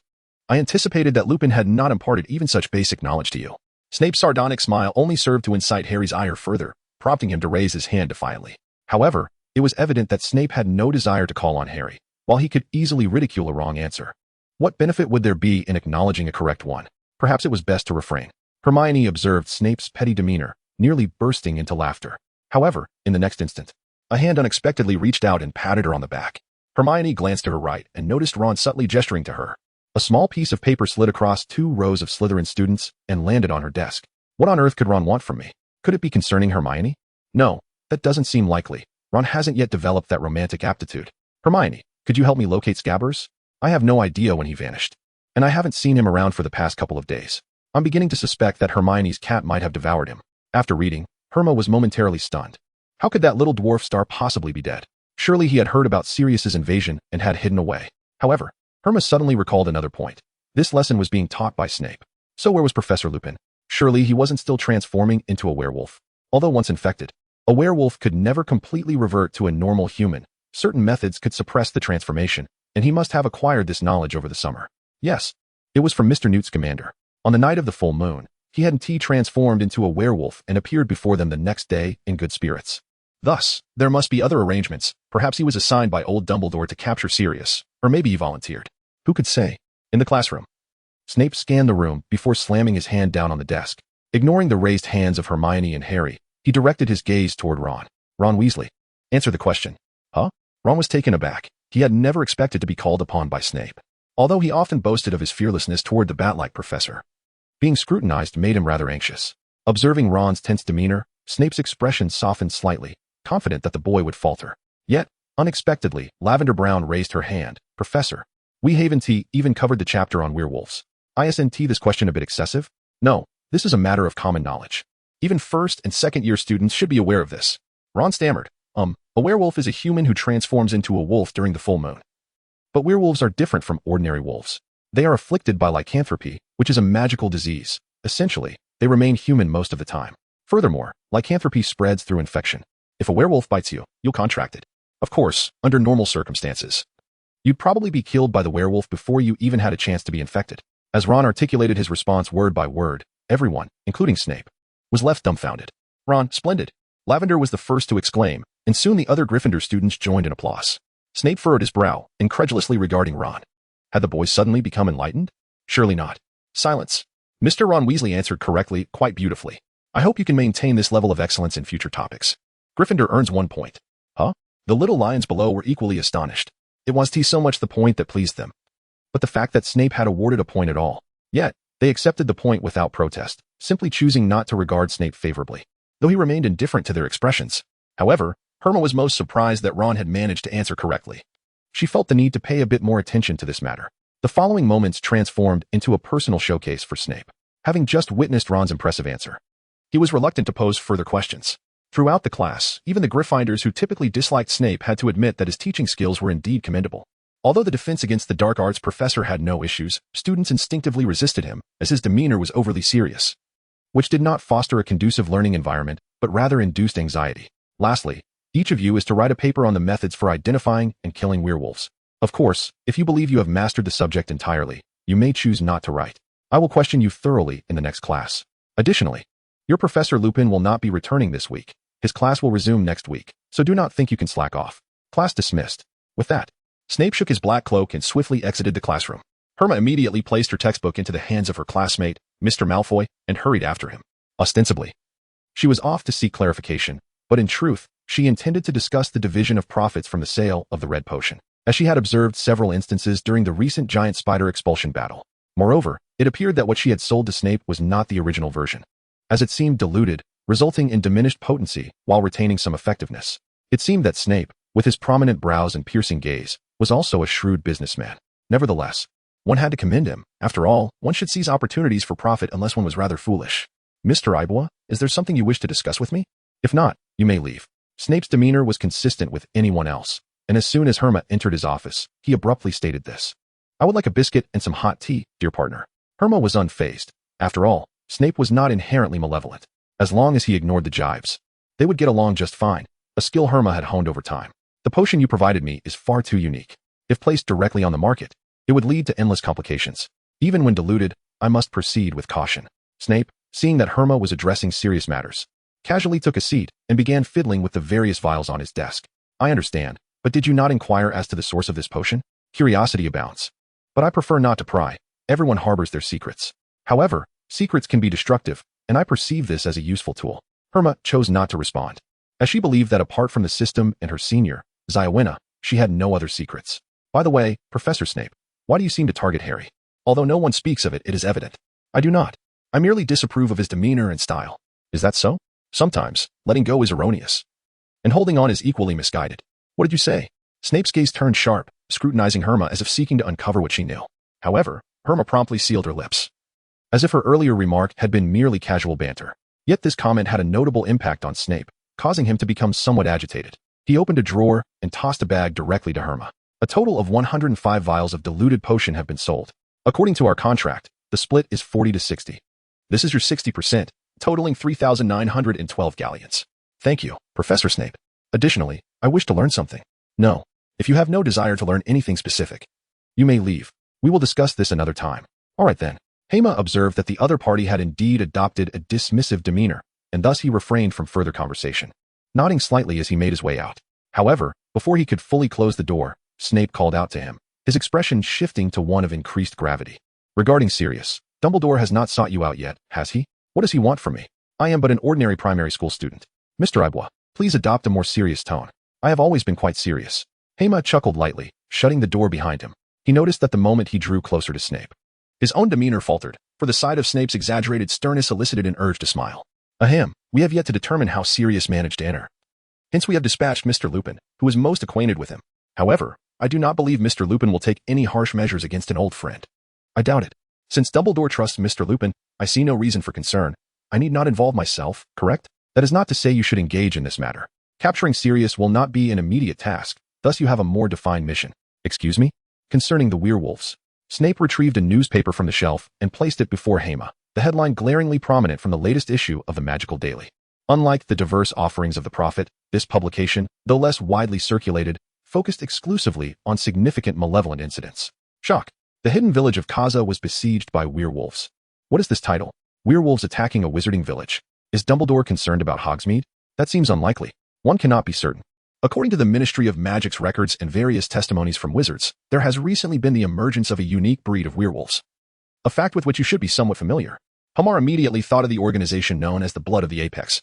A: I anticipated that Lupin had not imparted even such basic knowledge to you. Snape's sardonic smile only served to incite Harry's ire further, prompting him to raise his hand defiantly. However, it was evident that Snape had no desire to call on Harry, while he could easily ridicule a wrong answer. What benefit would there be in acknowledging a correct one? Perhaps it was best to refrain. Hermione observed Snape's petty demeanor, nearly bursting into laughter. However, in the next instant, a hand unexpectedly reached out and patted her on the back. Hermione glanced to her right and noticed Ron subtly gesturing to her. A small piece of paper slid across 2 rows of Slytherin students and landed on her desk. What on earth could Ron want from me? Could it be concerning Hermione? No, that doesn't seem likely. Ron hasn't yet developed that romantic aptitude. Hermione, could you help me locate Scabbers? I have no idea when he vanished, and I haven't seen him around for the past couple of days. I'm beginning to suspect that Hermione's cat might have devoured him. After reading, Herma was momentarily stunned. How could that little dwarf star possibly be dead? Surely he had heard about Sirius's invasion and had hidden away. However, Herma suddenly recalled another point. This lesson was being taught by Snape. So where was Professor Lupin? Surely he wasn't still transforming into a werewolf. Although once infected, a werewolf could never completely revert to a normal human. Certain methods could suppress the transformation, and he must have acquired this knowledge over the summer. Yes, it was from Mr. Newt Scamander. On the night of the full moon, he had transformed into a werewolf and appeared before them the next day in good spirits. Thus, there must be other arrangements. Perhaps he was assigned by old Dumbledore to capture Sirius, or maybe he volunteered. Who could say? In the classroom, Snape scanned the room before slamming his hand down on the desk. Ignoring the raised hands of Hermione and Harry, he directed his gaze toward Ron. Ron Weasley, answer the question. Huh? Ron was taken aback. He had never expected to be called upon by Snape, although he often boasted of his fearlessness toward the bat-like professor. Being scrutinized made him rather anxious. Observing Ron's tense demeanor, Snape's expression softened slightly, confident that the boy would falter. Yet, unexpectedly, Lavender Brown raised her hand. Professor, we haven't even covered the chapter on werewolves. Isn't this question a bit excessive? No, this is a matter of common knowledge. Even first and second year students should be aware of this. Ron stammered. A werewolf is a human who transforms into a wolf during the full moon. But werewolves are different from ordinary wolves. They are afflicted by lycanthropy, which is a magical disease. Essentially, they remain human most of the time. Furthermore, lycanthropy spreads through infection. If a werewolf bites you, you'll contract it. Of course, under normal circumstances. You'd probably be killed by the werewolf before you even had a chance to be infected. As Ron articulated his response word by word, everyone, including Snape, was left dumbfounded. Ron, splendid. Lavender was the first to exclaim, and soon the other Gryffindor students joined in applause. Snape furrowed his brow, incredulously regarding Ron. Had the boy suddenly become enlightened? Surely not. Silence. Mr. Ron Weasley answered correctly, quite beautifully. I hope you can maintain this level of excellence in future topics. Gryffindor earns 1 point. Huh? The little lions below were equally astonished. It wasn't so much the point that pleased them, but the fact that Snape had awarded a point at all. Yet, they accepted the point without protest, simply choosing not to regard Snape favorably, though he remained indifferent to their expressions. However, Herma was most surprised that Ron had managed to answer correctly. She felt the need to pay a bit more attention to this matter. The following moments transformed into a personal showcase for Snape. Having just witnessed Ron's impressive answer, he was reluctant to pose further questions. Throughout the class, even the Gryffindors who typically disliked Snape had to admit that his teaching skills were indeed commendable. Although the defense against the dark arts professor had no issues, students instinctively resisted him, as his demeanor was overly serious, which did not foster a conducive learning environment, but rather induced anxiety. Lastly, each of you is to write a paper on the methods for identifying and killing werewolves. Of course, if you believe you have mastered the subject entirely, you may choose not to write. I will question you thoroughly in the next class. Additionally, your Professor Lupin will not be returning this week. His class will resume next week, so do not think you can slack off. Class dismissed. With that, Snape shook his black cloak and swiftly exited the classroom. Herma immediately placed her textbook into the hands of her classmate, Mr. Malfoy, and hurried after him. Ostensibly, she was off to seek clarification, but in truth, she intended to discuss the division of profits from the sale of the red potion, as she had observed several instances during the recent giant spider expulsion battle. Moreover, it appeared that what she had sold to Snape was not the original version, as it seemed diluted, resulting in diminished potency while retaining some effectiveness. It seemed that Snape, with his prominent brows and piercing gaze, was also a shrewd businessman. Nevertheless, one had to commend him. After all, one should seize opportunities for profit unless one was rather foolish. Mr. Iboa, is there something you wish to discuss with me? If not, you may leave. Snape's demeanor was consistent with anyone else, and as soon as Herma entered his office, he abruptly stated this. I would like a biscuit and some hot tea, dear partner. Herma was unfazed. After all, Snape was not inherently malevolent. As long as he ignored the jibes, they would get along just fine, a skill Herma had honed over time. The potion you provided me is far too unique. If placed directly on the market, it would lead to endless complications. Even when diluted, I must proceed with caution. Snape, seeing that Herma was addressing serious matters, casually took a seat and began fiddling with the various vials on his desk. I understand, but did you not inquire as to the source of this potion? Curiosity abounds. But I prefer not to pry. Everyone harbors their secrets. However, secrets can be destructive, and I perceive this as a useful tool. Herma chose not to respond, as she believed that apart from the system and her senior, Ziawena, she had no other secrets. By the way, Professor Snape, why do you seem to target Harry? Although no one speaks of it, it is evident. I do not. I merely disapprove of his demeanor and style. Is that so? Sometimes, letting go is erroneous, and holding on is equally misguided. What did you say? Snape's gaze turned sharp, scrutinizing Herma as if seeking to uncover what she knew. However, Herma promptly sealed her lips, as if her earlier remark had been merely casual banter. Yet this comment had a notable impact on Snape, causing him to become somewhat agitated. He opened a drawer and tossed a bag directly to Herma. A total of 105 vials of diluted potion have been sold. According to our contract, the split is 40 to 60. This is your 60%, totaling 3,912 galleons. Thank you, Professor Snape. Additionally, I wish to learn something. No. If you have no desire to learn anything specific, you may leave. We will discuss this another time. All right then. Hema observed that the other party had indeed adopted a dismissive demeanor, and thus he refrained from further conversation, nodding slightly as he made his way out. However, before he could fully close the door, Snape called out to him, his expression shifting to one of increased gravity. Regarding Sirius, Dumbledore has not sought you out yet, has he? What does he want from me? I am but an ordinary primary school student. Mr. Iboa, please adopt a more serious tone. I have always been quite serious. Hema chuckled lightly, shutting the door behind him. He noticed that the moment he drew closer to Snape, his own demeanor faltered, for the sight of Snape's exaggerated sternness elicited an urge to smile. Ahem, we have yet to determine how Sirius managed to enter. Hence we have dispatched Mr. Lupin, who is most acquainted with him. However, I do not believe Mr. Lupin will take any harsh measures against an old friend. I doubt it. Since Dumbledore trusts Mr. Lupin, I see no reason for concern. I need not involve myself, correct? That is not to say you should engage in this matter. Capturing Sirius will not be an immediate task, thus you have a more defined mission. Excuse me? concerning the werewolves. Snape retrieved a newspaper from the shelf and placed it before Hema, the headline glaringly prominent from the latest issue of the Magical Daily. Unlike the diverse offerings of the Prophet, this publication, though less widely circulated, focused exclusively on significant malevolent incidents. Shock. The hidden village of Kaza was besieged by werewolves. What is this title? Werewolves attacking a wizarding village. Is Dumbledore concerned about Hogsmeade? That seems unlikely. One cannot be certain. According to the Ministry of Magic's records and various testimonies from wizards, there has recently been the emergence of a unique breed of werewolves. A fact with which you should be somewhat familiar. Hema immediately thought of the organization known as the Blood of the Apex,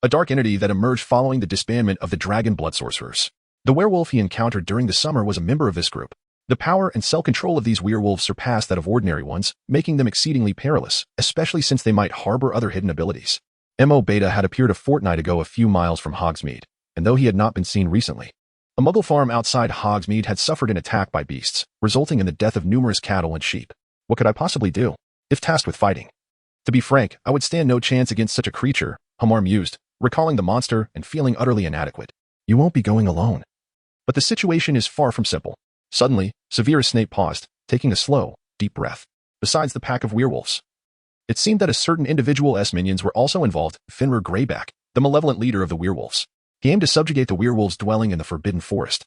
A: a dark entity that emerged following the disbandment of the Dragon Blood Sorcerers. The werewolf he encountered during the summer was a member of this group. The power and self-control of these werewolves surpassed that of ordinary ones, making them exceedingly perilous, especially since they might harbor other hidden abilities. Mo Beta had appeared a fortnight ago a few miles from Hogsmeade, and though he had not been seen recently, a Muggle farm outside Hogsmeade had suffered an attack by beasts, resulting in the death of numerous cattle and sheep. What could I possibly do, if tasked with fighting? To be frank, I would stand no chance against such a creature, Hema mused, recalling the monster and feeling utterly inadequate. You won't be going alone. But the situation is far from simple. Suddenly, Severus Snape paused, taking a slow, deep breath. Besides the pack of werewolves, it seemed that a certain individual's minions were also involved. Fenrir Greyback, the malevolent leader of the werewolves. He aimed to subjugate the werewolves dwelling in the Forbidden Forest.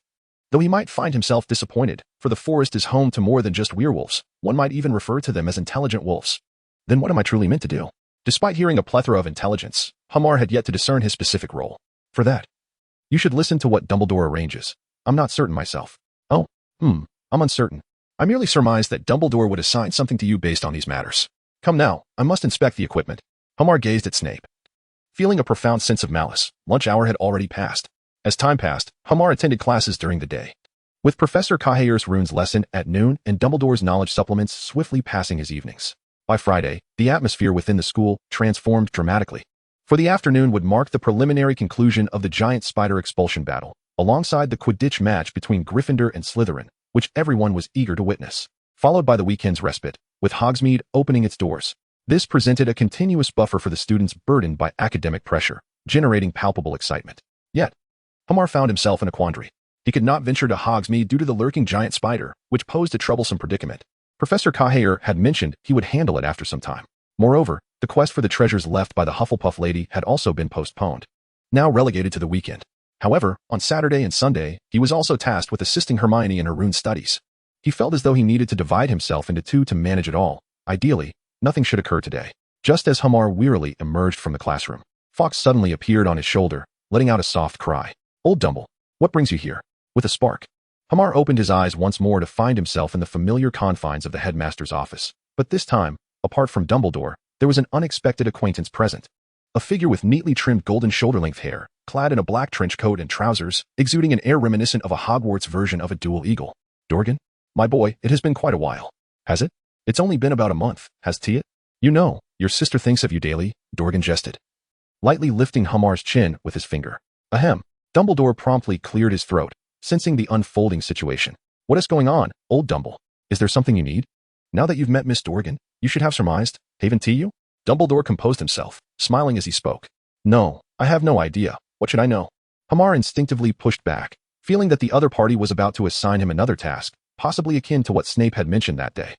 A: Though he might find himself disappointed, for the forest is home to more than just werewolves, one might even refer to them as intelligent wolves. Then what am I truly meant to do? Despite hearing a plethora of intelligence, Hema had yet to discern his specific role. For that, you should listen to what Dumbledore arranges. I'm not certain myself. I'm uncertain. I merely surmised that Dumbledore would assign something to you based on these matters. Come now, I must inspect the equipment. Hema gazed at Snape, feeling a profound sense of malice. Lunch hour had already passed. As time passed, Hema attended classes during the day, with Professor Cahayer's runes lesson at noon and Dumbledore's knowledge supplements swiftly passing his evenings. By Friday, the atmosphere within the school transformed dramatically. For the afternoon would mark the preliminary conclusion of the giant spider expulsion battle, alongside the Quidditch match between Gryffindor and Slytherin, which everyone was eager to witness, followed by the weekend's respite, with Hogsmeade opening its doors. This presented a continuous buffer for the students burdened by academic pressure, generating palpable excitement. Yet, Hema found himself in a quandary. He could not venture to Hogsmeade due to the lurking giant spider, which posed a troublesome predicament. Professor Cahayer had mentioned he would handle it after some time. Moreover, the quest for the treasures left by the Hufflepuff lady had also been postponed, now relegated to the weekend. However, on Saturday and Sunday, he was also tasked with assisting Hermione in her rune studies. He felt as though he needed to divide himself into two to manage it all. Ideally, nothing should occur today. Just as Hema wearily emerged from the classroom, Fawkes suddenly appeared on his shoulder, letting out a soft cry. Old Dumble, what brings you here? With a spark, Hema opened his eyes once more to find himself in the familiar confines of the headmaster's office. But this time, apart from Dumbledore, there was an unexpected acquaintance present. A figure with neatly trimmed golden shoulder-length hair, clad in a black trench coat and trousers, exuding an air reminiscent of a Hogwarts version of a dual eagle. Dorgan? My boy, it has been quite a while. Has it? It's only been about a month, has it? You know, your sister thinks of you daily, Dorgan jested, lightly lifting Hema's chin with his finger. Ahem. Dumbledore promptly cleared his throat, sensing the unfolding situation. What is going on, old Dumble? Is there something you need? Now that you've met Miss Dorgan, you should have surmised. Haven't you? Dumbledore composed himself, smiling as he spoke. No, I have no idea. What should I know? Hema instinctively pushed back, feeling that the other party was about to assign him another task, possibly akin to what Snape had mentioned that day.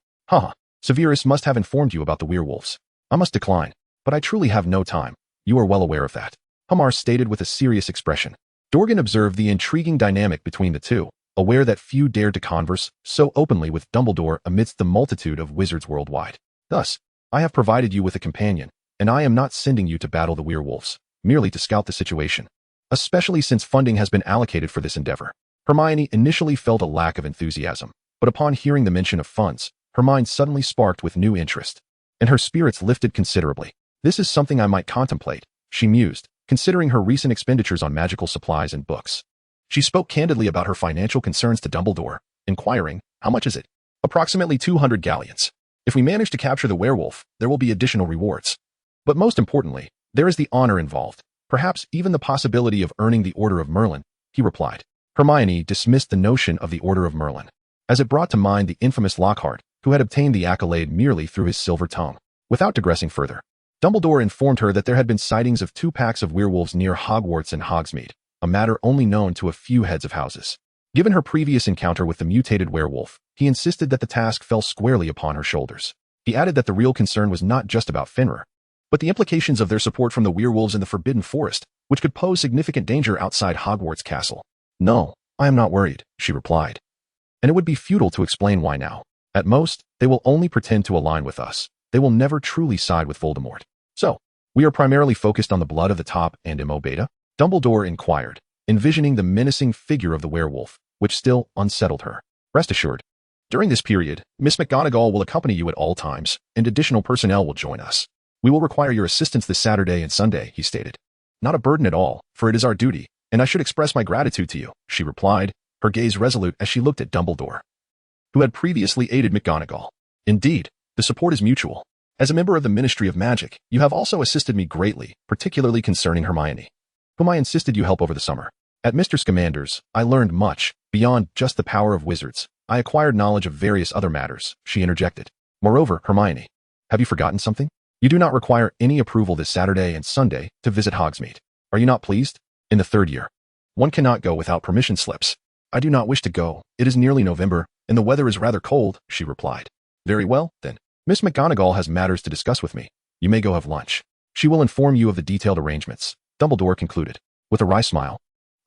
A: Severus must have informed you about the werewolves. I must decline, but I truly have no time. You are well aware of that, Hema stated with a serious expression. Dorgan observed the intriguing dynamic between the two, aware that few dared to converse so openly with Dumbledore amidst the multitude of wizards worldwide. Thus, I have provided you with a companion, and I am not sending you to battle the werewolves, merely to scout the situation, especially since funding has been allocated for this endeavor. Hermione initially felt a lack of enthusiasm, but upon hearing the mention of funds, her mind suddenly sparked with new interest, and her spirits lifted considerably. This is something I might contemplate, she mused, considering her recent expenditures on magical supplies and books. She spoke candidly about her financial concerns to Dumbledore, inquiring, how much is it? Approximately 200 galleons. If we manage to capture the werewolf, there will be additional rewards. But most importantly, there is the honor involved, perhaps even the possibility of earning the Order of Merlin, he replied. Hermione dismissed the notion of the Order of Merlin, as it brought to mind the infamous Lockhart, who had obtained the accolade merely through his silver tongue. Without digressing further, Dumbledore informed her that there had been sightings of 2 packs of werewolves near Hogwarts and Hogsmeade, a matter only known to a few heads of houses. Given her previous encounter with the mutated werewolf, He insisted that the task fell squarely upon her shoulders. He added that the real concern was not just about Fenrir, but the implications of their support from the werewolves in the Forbidden Forest, which could pose significant danger outside Hogwarts Castle. "No, I am not worried," she replied. "And it would be futile to explain why now. At most, they will only pretend to align with us. They will never truly side with Voldemort. So, we are primarily focused on the blood of the top and Mo Beta?" Dumbledore inquired, envisioning the menacing figure of the werewolf, which still unsettled her. "Rest assured, during this period, Miss McGonagall will accompany you at all times, and additional personnel will join us. We will require your assistance this Saturday and Sunday," he stated. "Not a burden at all, for it is our duty, and I should express my gratitude to you," she replied, her gaze resolute as she looked at Dumbledore, who had previously aided McGonagall. "Indeed, the support is mutual. As a member of the Ministry of Magic, you have also assisted me greatly, particularly concerning Hermione, whom I insisted you help over the summer. At Mr. Scamander's, I learned much, beyond just the power of wizards. I acquired knowledge of various other matters," she interjected. "Moreover, Hermione, have you forgotten something? You do not require any approval this Saturday and Sunday to visit Hogsmeade. Are you not pleased? In the third year, one cannot go without permission slips." "I do not wish to go. It is nearly November, and the weather is rather cold," she replied. "Very well, then. Miss McGonagall has matters to discuss with me. You may go have lunch. She will inform you of the detailed arrangements," Dumbledore concluded. With a wry smile,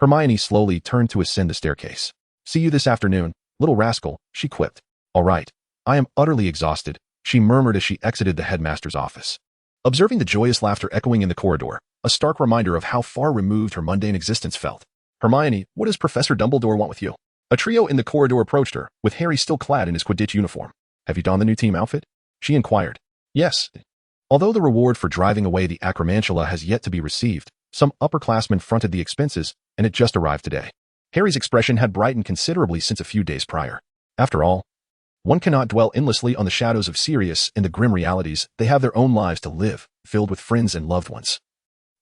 A: Hermione slowly turned to ascend the staircase. "See you this afternoon, little rascal," she quipped. "All right. I am utterly exhausted," she murmured as she exited the headmaster's office. Observing the joyous laughter echoing in the corridor, a stark reminder of how far removed her mundane existence felt. "Hermione, what does Professor Dumbledore want with you?" A trio in the corridor approached her, with Harry still clad in his Quidditch uniform. "Have you donned the new team outfit?" she inquired. "Yes." Although the reward for driving away the Acromantula has yet to be received, some upperclassmen fronted the expenses, and it just arrived today. Harry's expression had brightened considerably since a few days prior. After all, one cannot dwell endlessly on the shadows of Sirius and the grim realities. They have their own lives to live, filled with friends and loved ones.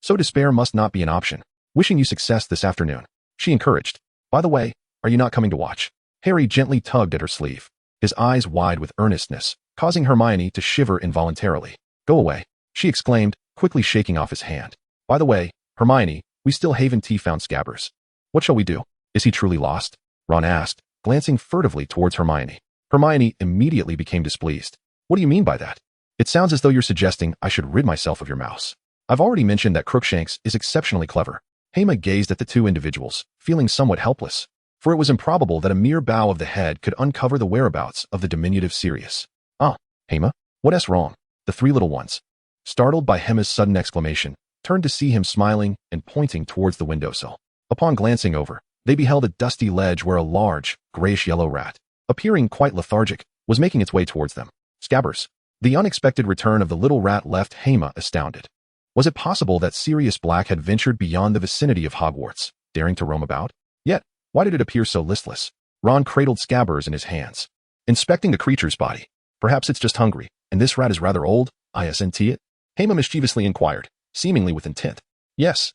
A: So despair must not be an option. "Wishing you success this afternoon," she encouraged. "By the way, are you not coming to watch?" Harry gently tugged at her sleeve, his eyes wide with earnestness, causing Hermione to shiver involuntarily. "Go away," she exclaimed, quickly shaking off his hand. "By the way, Hermione, we still haven't found Scabbers. What shall we do? Is he truly lost?" Ron asked, glancing furtively towards Hermione. Hermione immediately became displeased. "What do you mean by that? It sounds as though you're suggesting I should rid myself of your mouse. I've already mentioned that Crookshanks is exceptionally clever." Hema gazed at the two individuals, feeling somewhat helpless, for it was improbable that a mere bow of the head could uncover the whereabouts of the diminutive Sirius. "Ah, Hema, what's wrong?" The three little ones, startled by Hema's sudden exclamation, turned to see him smiling and pointing towards the windowsill. Upon glancing over, they beheld a dusty ledge where a large, grayish-yellow rat, appearing quite lethargic, was making its way towards them. Scabbers. The unexpected return of the little rat left Hema astounded. Was it possible that Sirius Black had ventured beyond the vicinity of Hogwarts, daring to roam about? Yet, why did it appear so listless? Ron cradled Scabbers in his hands, inspecting the creature's body. "Perhaps it's just hungry, and this rat is rather old, isn't it?" Hema mischievously inquired, seemingly with intent. "Yes.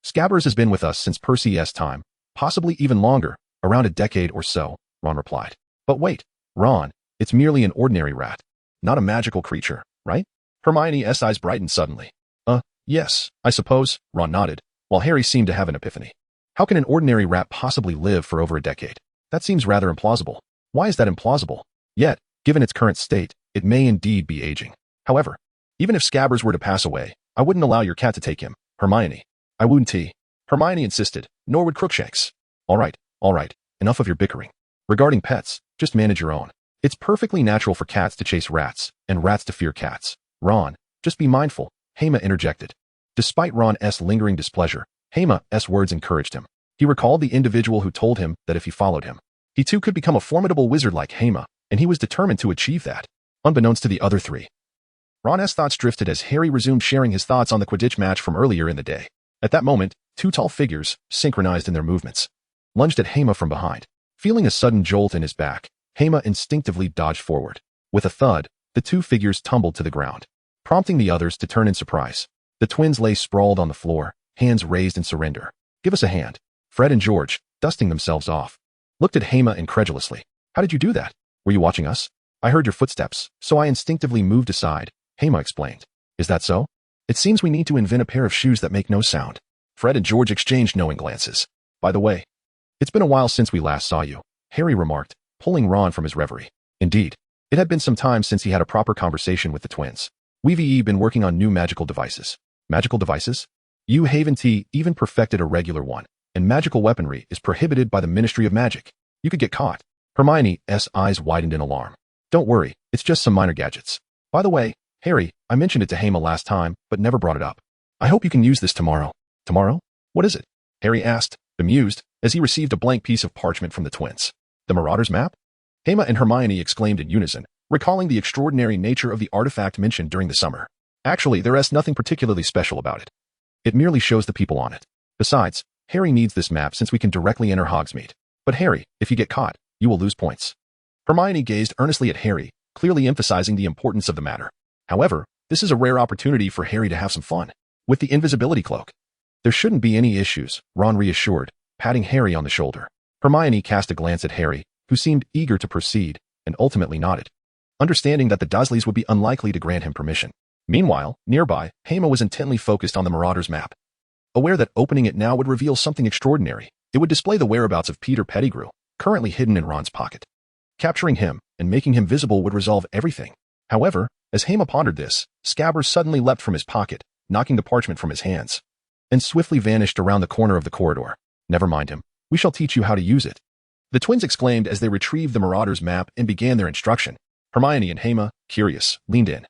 A: Scabbers has been with us since Percy's time, possibly even longer, around a decade or so," Ron replied. "But wait, Ron, it's merely an ordinary rat, not a magical creature, right?" Hermione's eyes brightened suddenly. Yes, I suppose," Ron nodded, while Harry seemed to have an epiphany. "How can an ordinary rat possibly live for over a decade? That seems rather implausible." "Why is that implausible? Yet, given its current state, it may indeed be aging. However, even if Scabbers were to pass away, I wouldn't allow your cat to take him, Hermione." "I wouldn't," Hermione insisted, "nor would Crookshanks." All right, enough of your bickering. Regarding pets, just manage your own. It's perfectly natural for cats to chase rats, and rats to fear cats. Ron, just be mindful," Hema interjected. Despite Ron's lingering displeasure, Hema's words encouraged him. He recalled the individual who told him that if he followed him, he too could become a formidable wizard like Hema, and he was determined to achieve that. Unbeknownst to the other three, Ron's thoughts drifted as Harry resumed sharing his thoughts on the Quidditch match from earlier in the day. At that moment, two tall figures, synchronized in their movements, lunged at Hema from behind. Feeling a sudden jolt in his back, Hema instinctively dodged forward. With a thud, the two figures tumbled to the ground, prompting the others to turn in surprise. The twins lay sprawled on the floor, hands raised in surrender. "Give us a hand." Fred and George, dusting themselves off, looked at Hema incredulously. "How did you do that? Were you watching us?" "I heard your footsteps, so I instinctively moved aside," Hema explained. "Is that so? It seems we need to invent a pair of shoes that make no sound." Fred and George exchanged knowing glances. "By the way, it's been a while since we last saw you," Harry remarked, pulling Ron from his reverie. Indeed, it had been some time since he had a proper conversation with the twins. We've been working on new magical devices. Magical devices? You haven't even perfected a regular one, and magical weaponry is prohibited by the Ministry of Magic. You could get caught. Hermione's eyes widened in alarm. Don't worry, it's just some minor gadgets. By the way, Harry, I mentioned it to Hema last time, but never brought it up. I hope you can use this tomorrow. Tomorrow? What is it? Harry asked, bemused, as he received a blank piece of parchment from the twins. The Marauder's map? Hema and Hermione exclaimed in unison, recalling the extraordinary nature of the artifact mentioned during the summer. Actually, there's nothing particularly special about it. It merely shows the people on it. Besides, Harry needs this map since we can directly enter Hogsmeade. But Harry, if you get caught, you will lose points. Hermione gazed earnestly at Harry, clearly emphasizing the importance of the matter. However, this is a rare opportunity for Harry to have some fun. With the invisibility cloak. There shouldn't be any issues, Ron reassured, patting Harry on the shoulder. Hermione cast a glance at Harry, who seemed eager to proceed, and ultimately nodded, understanding that the Dursleys would be unlikely to grant him permission. Meanwhile, nearby, Hema was intently focused on the Marauder's map. Aware that opening it now would reveal something extraordinary, it would display the whereabouts of Peter Pettigrew, currently hidden in Ron's pocket. Capturing him and making him visible would resolve everything. However, as Hema pondered this, Scabbers suddenly leapt from his pocket, knocking the parchment from his hands, and swiftly vanished around the corner of the corridor. Never mind him. We shall teach you how to use it. The twins exclaimed as they retrieved the Marauder's map and began their instruction. Hermione and Hema, curious, leaned in.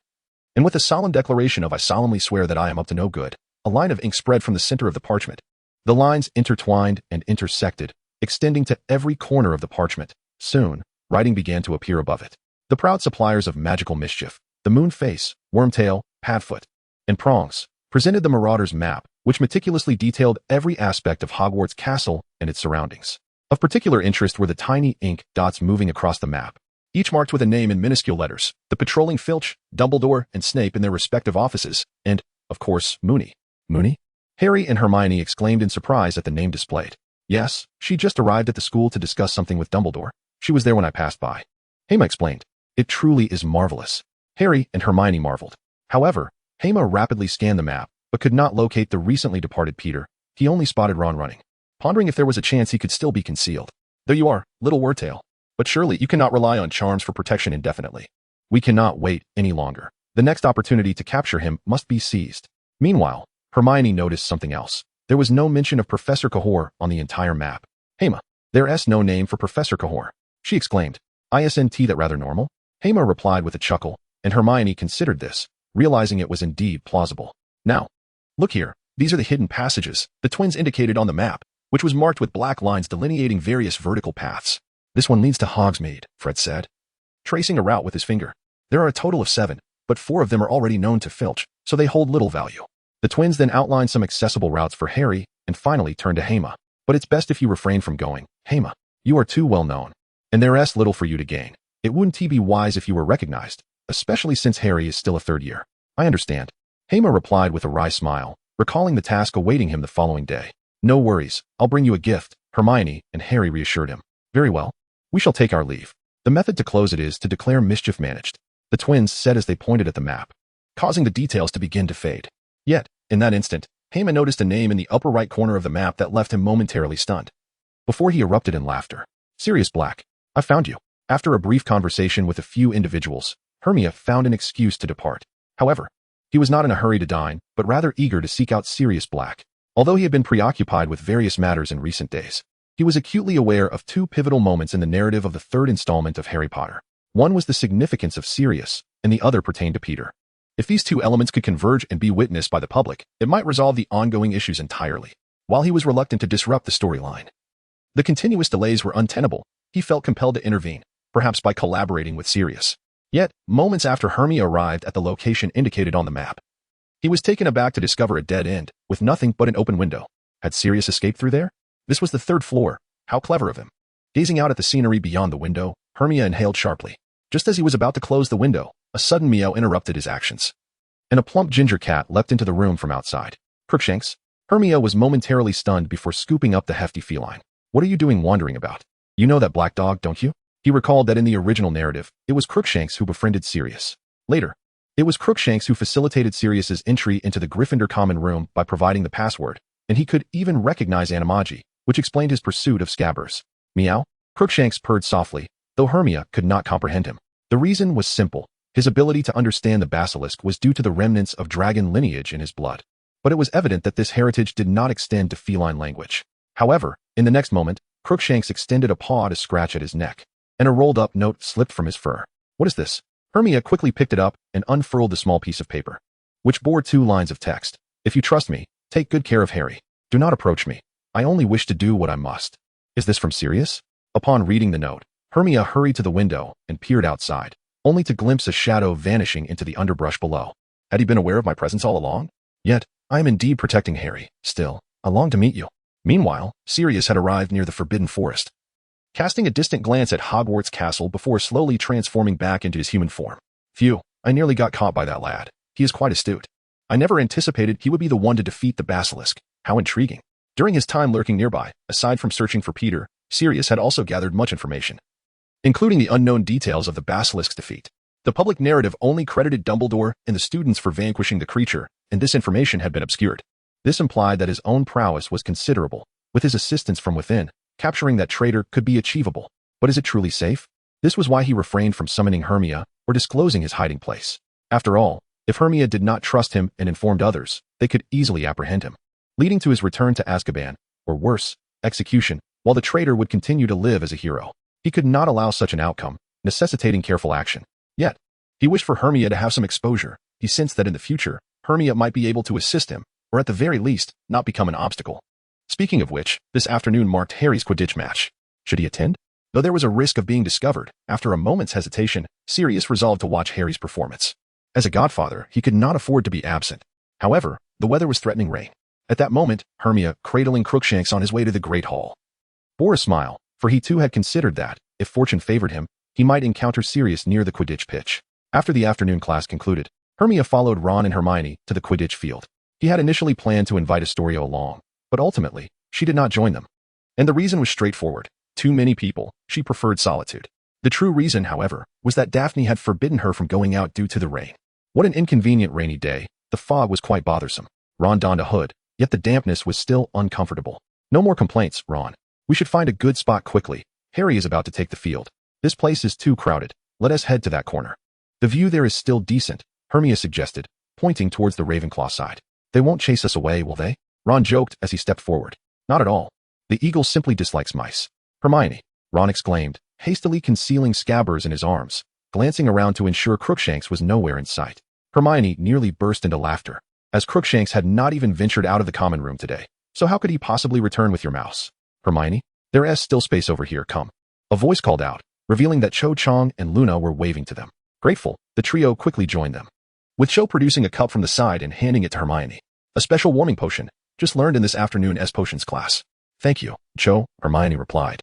A: And with a solemn declaration of I solemnly swear that I am up to no good, a line of ink spread from the center of the parchment. The lines intertwined and intersected, extending to every corner of the parchment. Soon, writing began to appear above it. The proud suppliers of magical mischief, the Moonface, Wormtail, Padfoot, and Prongs, presented the Marauder's map, which meticulously detailed every aspect of Hogwarts Castle and its surroundings. Of particular interest were the tiny ink dots moving across the map, each marked with a name in minuscule letters, the patrolling Filch, Dumbledore, and Snape in their respective offices, and, of course, Moony. Moony? Harry and Hermione exclaimed in surprise at the name displayed. Yes, she just arrived at the school to discuss something with Dumbledore. She was there when I passed by. Hema explained. It truly is marvelous. Harry and Hermione marveled. However, Hema rapidly scanned the map, but could not locate the recently departed Peter. He only spotted Ron running, pondering if there was a chance he could still be concealed. There you are, little Wordtail. But surely you cannot rely on charms for protection indefinitely. We cannot wait any longer. The next opportunity to capture him must be seized. Meanwhile, Hermione noticed something else. There was no mention of Professor Cahor on the entire map. Hema, there's no name for Professor Cahor, she exclaimed. Isn't that rather normal? Hema replied with a chuckle, and Hermione considered this, realizing it was indeed plausible. Now, look here, these are the hidden passages the twins indicated on the map, which was marked with black lines delineating various vertical paths. This one leads to Hogsmeade, Fred said, tracing a route with his finger. There are a total of 7, but 4 of them are already known to Filch, so they hold little value. The twins then outlined some accessible routes for Harry, and finally turned to Hema. But it's best if you refrain from going. Hema, you are too well known, and there's little for you to gain. It wouldn't be wise if you were recognized, especially since Harry is still a third year. I understand. Hema replied with a wry smile, recalling the task awaiting him the following day. No worries, I'll bring you a gift, Hermione and Harry reassured him. Very well. We shall take our leave. The method to close it is to declare mischief managed, the twins said as they pointed at the map, causing the details to begin to fade. Yet, in that instant, Hema noticed a name in the upper right corner of the map that left him momentarily stunned. Before he erupted in laughter. Sirius Black, I found you. After a brief conversation with a few individuals, Hermia found an excuse to depart. However, he was not in a hurry to dine, but rather eager to seek out Sirius Black. Although he had been preoccupied with various matters in recent days, he was acutely aware of 2 pivotal moments in the narrative of the 3rd installment of Harry Potter. One was the significance of Sirius, and the other pertained to Peter. If these 2 elements could converge and be witnessed by the public, it might resolve the ongoing issues entirely. While he was reluctant to disrupt the storyline, the continuous delays were untenable. He felt compelled to intervene, perhaps by collaborating with Sirius. Yet, moments after Hermia arrived at the location indicated on the map, he was taken aback to discover a dead end, with nothing but an open window. Had Sirius escaped through there? This was the 3rd floor. How clever of him. Gazing out at the scenery beyond the window, Hermia inhaled sharply. Just as he was about to close the window, a sudden meow interrupted his actions, and a plump ginger cat leapt into the room from outside. Crookshanks? Hermia was momentarily stunned before scooping up the hefty feline. What are you doing wandering about? You know that black dog, don't you? He recalled that in the original narrative, it was Crookshanks who befriended Sirius. Later, it was Crookshanks who facilitated Sirius's entry into the Gryffindor common room by providing the password, and he could even recognize Animagi, which explained his pursuit of Scabbers. Meow? Crookshanks purred softly, though Hermione could not comprehend him. The reason was simple. His ability to understand the basilisk was due to the remnants of dragon lineage in his blood. But it was evident that this heritage did not extend to feline language. However, in the next moment, Crookshanks extended a paw to scratch at his neck, and a rolled-up note slipped from his fur. What is this? Hermione quickly picked it up and unfurled the small piece of paper, which bore 2 lines of text. If you trust me, take good care of Harry. Do not approach me. I only wish to do what I must. Is this from Sirius? Upon reading the note, Hermione hurried to the window and peered outside, only to glimpse a shadow vanishing into the underbrush below. Had he been aware of my presence all along? Yet, I am indeed protecting Harry. Still, I long to meet you. Meanwhile, Sirius had arrived near the Forbidden Forest, casting a distant glance at Hogwarts Castle before slowly transforming back into his human form. Phew, I nearly got caught by that lad. He is quite astute. I never anticipated he would be the one to defeat the basilisk. How intriguing. During his time lurking nearby, aside from searching for Peter, Sirius had also gathered much information, including the unknown details of the basilisk's defeat. The public narrative only credited Dumbledore and the students for vanquishing the creature, and this information had been obscured. This implied that his own prowess was considerable. With his assistance from within, capturing that traitor could be achievable. But is it truly safe? This was why he refrained from summoning Hermione or disclosing his hiding place. After all, if Hermione did not trust him and informed others, they could easily apprehend him, leading to his return to Azkaban, or worse, execution, while the traitor would continue to live as a hero. He could not allow such an outcome, necessitating careful action. Yet, he wished for Hermione to have some exposure. He sensed that in the future, Hermione might be able to assist him, or at the very least, not become an obstacle. Speaking of which, this afternoon marked Harry's Quidditch match. Should he attend? Though there was a risk of being discovered, after a moment's hesitation, Sirius resolved to watch Harry's performance. As a godfather, he could not afford to be absent. However, the weather was threatening rain. At that moment, Hermione, cradling Crookshanks on his way to the Great Hall, bore a smile, for he too had considered that, if fortune favored him, he might encounter Sirius near the Quidditch pitch. After the afternoon class concluded, Hermione followed Ron and Hermione to the Quidditch field. He had initially planned to invite Astoria along, but ultimately, she did not join them. And the reason was straightforward. Too many people, she preferred solitude. The true reason, however, was that Daphne had forbidden her from going out due to the rain. What an inconvenient rainy day. The fog was quite bothersome. Ron donned a hood, yet the dampness was still uncomfortable. No more complaints, Ron. We should find a good spot quickly. Harry is about to take the field. This place is too crowded. Let us head to that corner. The view there is still decent, Hermione suggested, pointing towards the Ravenclaw side. They won't chase us away, will they? Ron joked as he stepped forward. Not at all. The eagle simply dislikes mice. Hermione, Ron exclaimed, hastily concealing Scabbers in his arms, glancing around to ensure Crookshanks was nowhere in sight. Hermione nearly burst into laughter, as Crookshanks had not even ventured out of the common room today. So how could he possibly return with your mouse? Hermione, there is still space over here, come. A voice called out, revealing that Cho Chang and Luna were waving to them. Grateful, the trio quickly joined them, with Cho producing a cup from the side and handing it to Hermione. A special warming potion, just learned in this afternoon's potions class. Thank you, Cho, Hermione replied,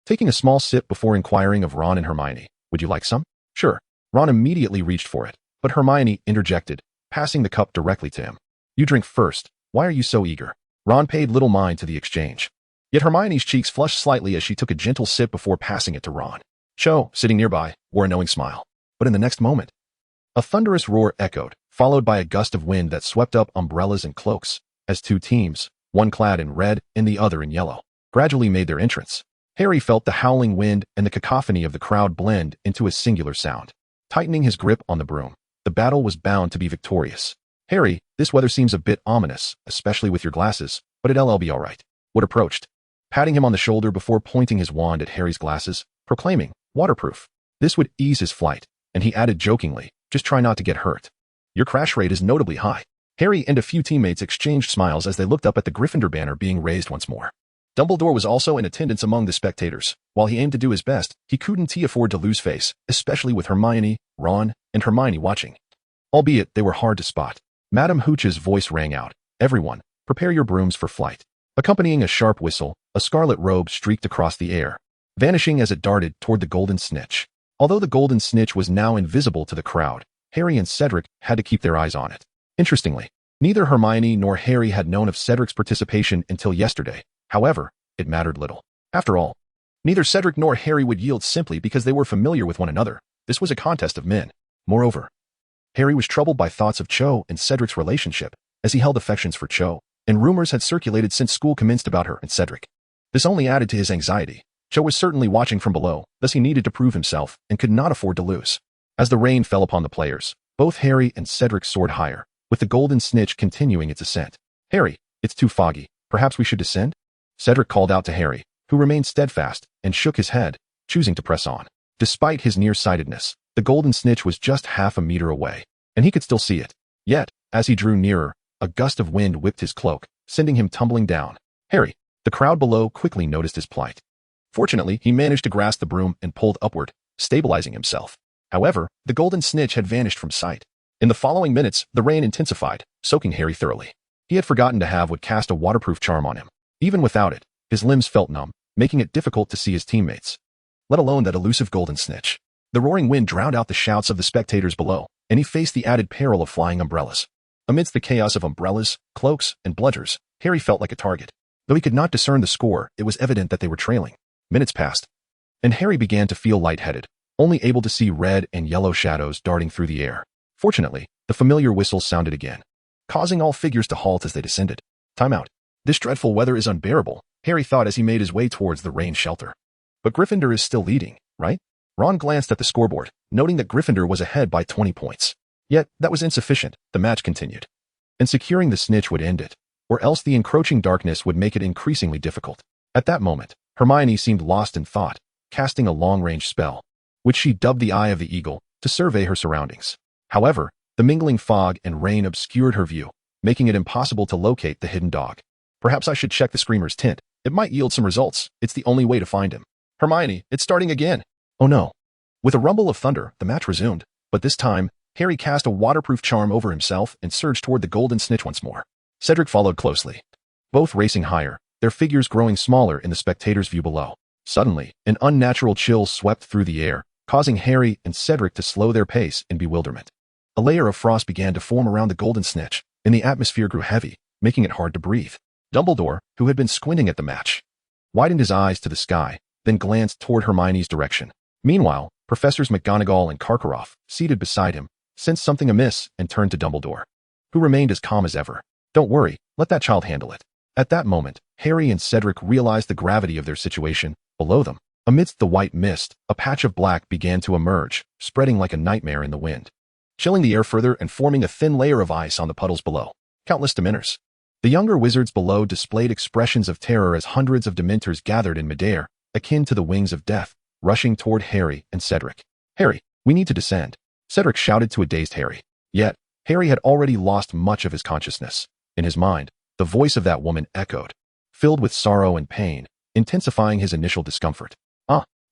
A: taking a small sip before inquiring of Ron and Hermione. Would you like some? Sure. Ron immediately reached for it, but Hermione interjected, passing the cup directly to him. You drink first. Why are you so eager? Ron paid little mind to the exchange. Yet Hermione's cheeks flushed slightly as she took a gentle sip before passing it to Ron. Cho, sitting nearby, wore a knowing smile. But in the next moment, a thunderous roar echoed, followed by a gust of wind that swept up umbrellas and cloaks, as 2 teams, one clad in red and the other in yellow, gradually made their entrance. Harry felt the howling wind and the cacophony of the crowd blend into a singular sound. Tightening his grip on the broom, the battle was bound to be victorious. Harry, this weather seems a bit ominous, especially with your glasses, but it'll be all right. Wood approached, patting him on the shoulder before pointing his wand at Harry's glasses, proclaiming, waterproof. This would ease his flight, and he added jokingly, just try not to get hurt. Your crash rate is notably high. Harry and a few teammates exchanged smiles as they looked up at the Gryffindor banner being raised once more. Dumbledore was also in attendance among the spectators. While he aimed to do his best, he couldn't afford to lose face, especially with Hermione, Ron, and Hermione watching. Albeit they were hard to spot. Madame Hooch's voice rang out, everyone, prepare your brooms for flight. Accompanying a sharp whistle, a scarlet robe streaked across the air, vanishing as it darted toward the golden snitch. Although the golden snitch was now invisible to the crowd, Harry and Cedric had to keep their eyes on it. Interestingly, neither Hermione nor Harry had known of Cedric's participation until yesterday. However, it mattered little. After all, neither Cedric nor Harry would yield simply because they were familiar with one another. This was a contest of men. Moreover, Harry was troubled by thoughts of Cho and Cedric's relationship, as he held affections for Cho, and rumors had circulated since school commenced about her and Cedric. This only added to his anxiety. Cho was certainly watching from below, thus he needed to prove himself and could not afford to lose. As the rain fell upon the players, both Harry and Cedric soared higher, with the golden snitch continuing its ascent. Harry, it's too foggy. Perhaps we should descend? Cedric called out to Harry, who remained steadfast and shook his head, choosing to press on. Despite his nearsightedness, the golden snitch was just half a meter away, and he could still see it. Yet, as he drew nearer, a gust of wind whipped his cloak, sending him tumbling down. Harry, the crowd below quickly noticed his plight. Fortunately, he managed to grasp the broom and pulled upward, stabilizing himself. However, the golden snitch had vanished from sight. In the following minutes, the rain intensified, soaking Harry thoroughly. He had forgotten to have what cast a waterproof charm on him. Even without it, his limbs felt numb, making it difficult to see his teammates, let alone that elusive golden snitch. The roaring wind drowned out the shouts of the spectators below, and he faced the added peril of flying umbrellas. Amidst the chaos of umbrellas, cloaks, and bludgers, Harry felt like a target. Though he could not discern the score, it was evident that they were trailing. Minutes passed, and Harry began to feel lightheaded, only able to see red and yellow shadows darting through the air. Fortunately, the familiar whistle sounded again, causing all figures to halt as they descended. Time out. This dreadful weather is unbearable, Harry thought as he made his way towards the rain shelter. But Gryffindor is still leading, right? Ron glanced at the scoreboard, noting that Gryffindor was ahead by 20 points. Yet, that was insufficient. The match continued. And securing the snitch would end it, or else the encroaching darkness would make it increasingly difficult. At that moment, Hermione seemed lost in thought, casting a long-range spell, which she dubbed the Eye of the Eagle, to survey her surroundings. However, the mingling fog and rain obscured her view, making it impossible to locate the hidden dog. Perhaps I should check the Screamer's tint. It might yield some results. It's the only way to find him. Hermione, it's starting again. Oh no. With a rumble of thunder, the match resumed, but this time, Harry cast a waterproof charm over himself and surged toward the golden snitch once more. Cedric followed closely, both racing higher, their figures growing smaller in the spectators' view below. Suddenly, an unnatural chill swept through the air, causing Harry and Cedric to slow their pace in bewilderment. A layer of frost began to form around the golden snitch, and the atmosphere grew heavy, making it hard to breathe. Dumbledore, who had been squinting at the match, widened his eyes to the sky, then glanced toward Hermione's direction. Meanwhile, Professors McGonagall and Karkaroff, seated beside him, sensed something amiss and turned to Dumbledore, who remained as calm as ever. Don't worry, let that child handle it. At that moment, Harry and Cedric realized the gravity of their situation. Below them, amidst the white mist, a patch of black began to emerge, spreading like a nightmare in the wind, chilling the air further and forming a thin layer of ice on the puddles below. Countless Dementors. The younger wizards below displayed expressions of terror as hundreds of Dementors gathered in midair, akin to the wings of death, rushing toward Harry and Cedric. Harry, we need to descend, Cedric shouted to a dazed Harry. Yet, Harry had already lost much of his consciousness. In his mind, the voice of that woman echoed, filled with sorrow and pain, intensifying his initial discomfort.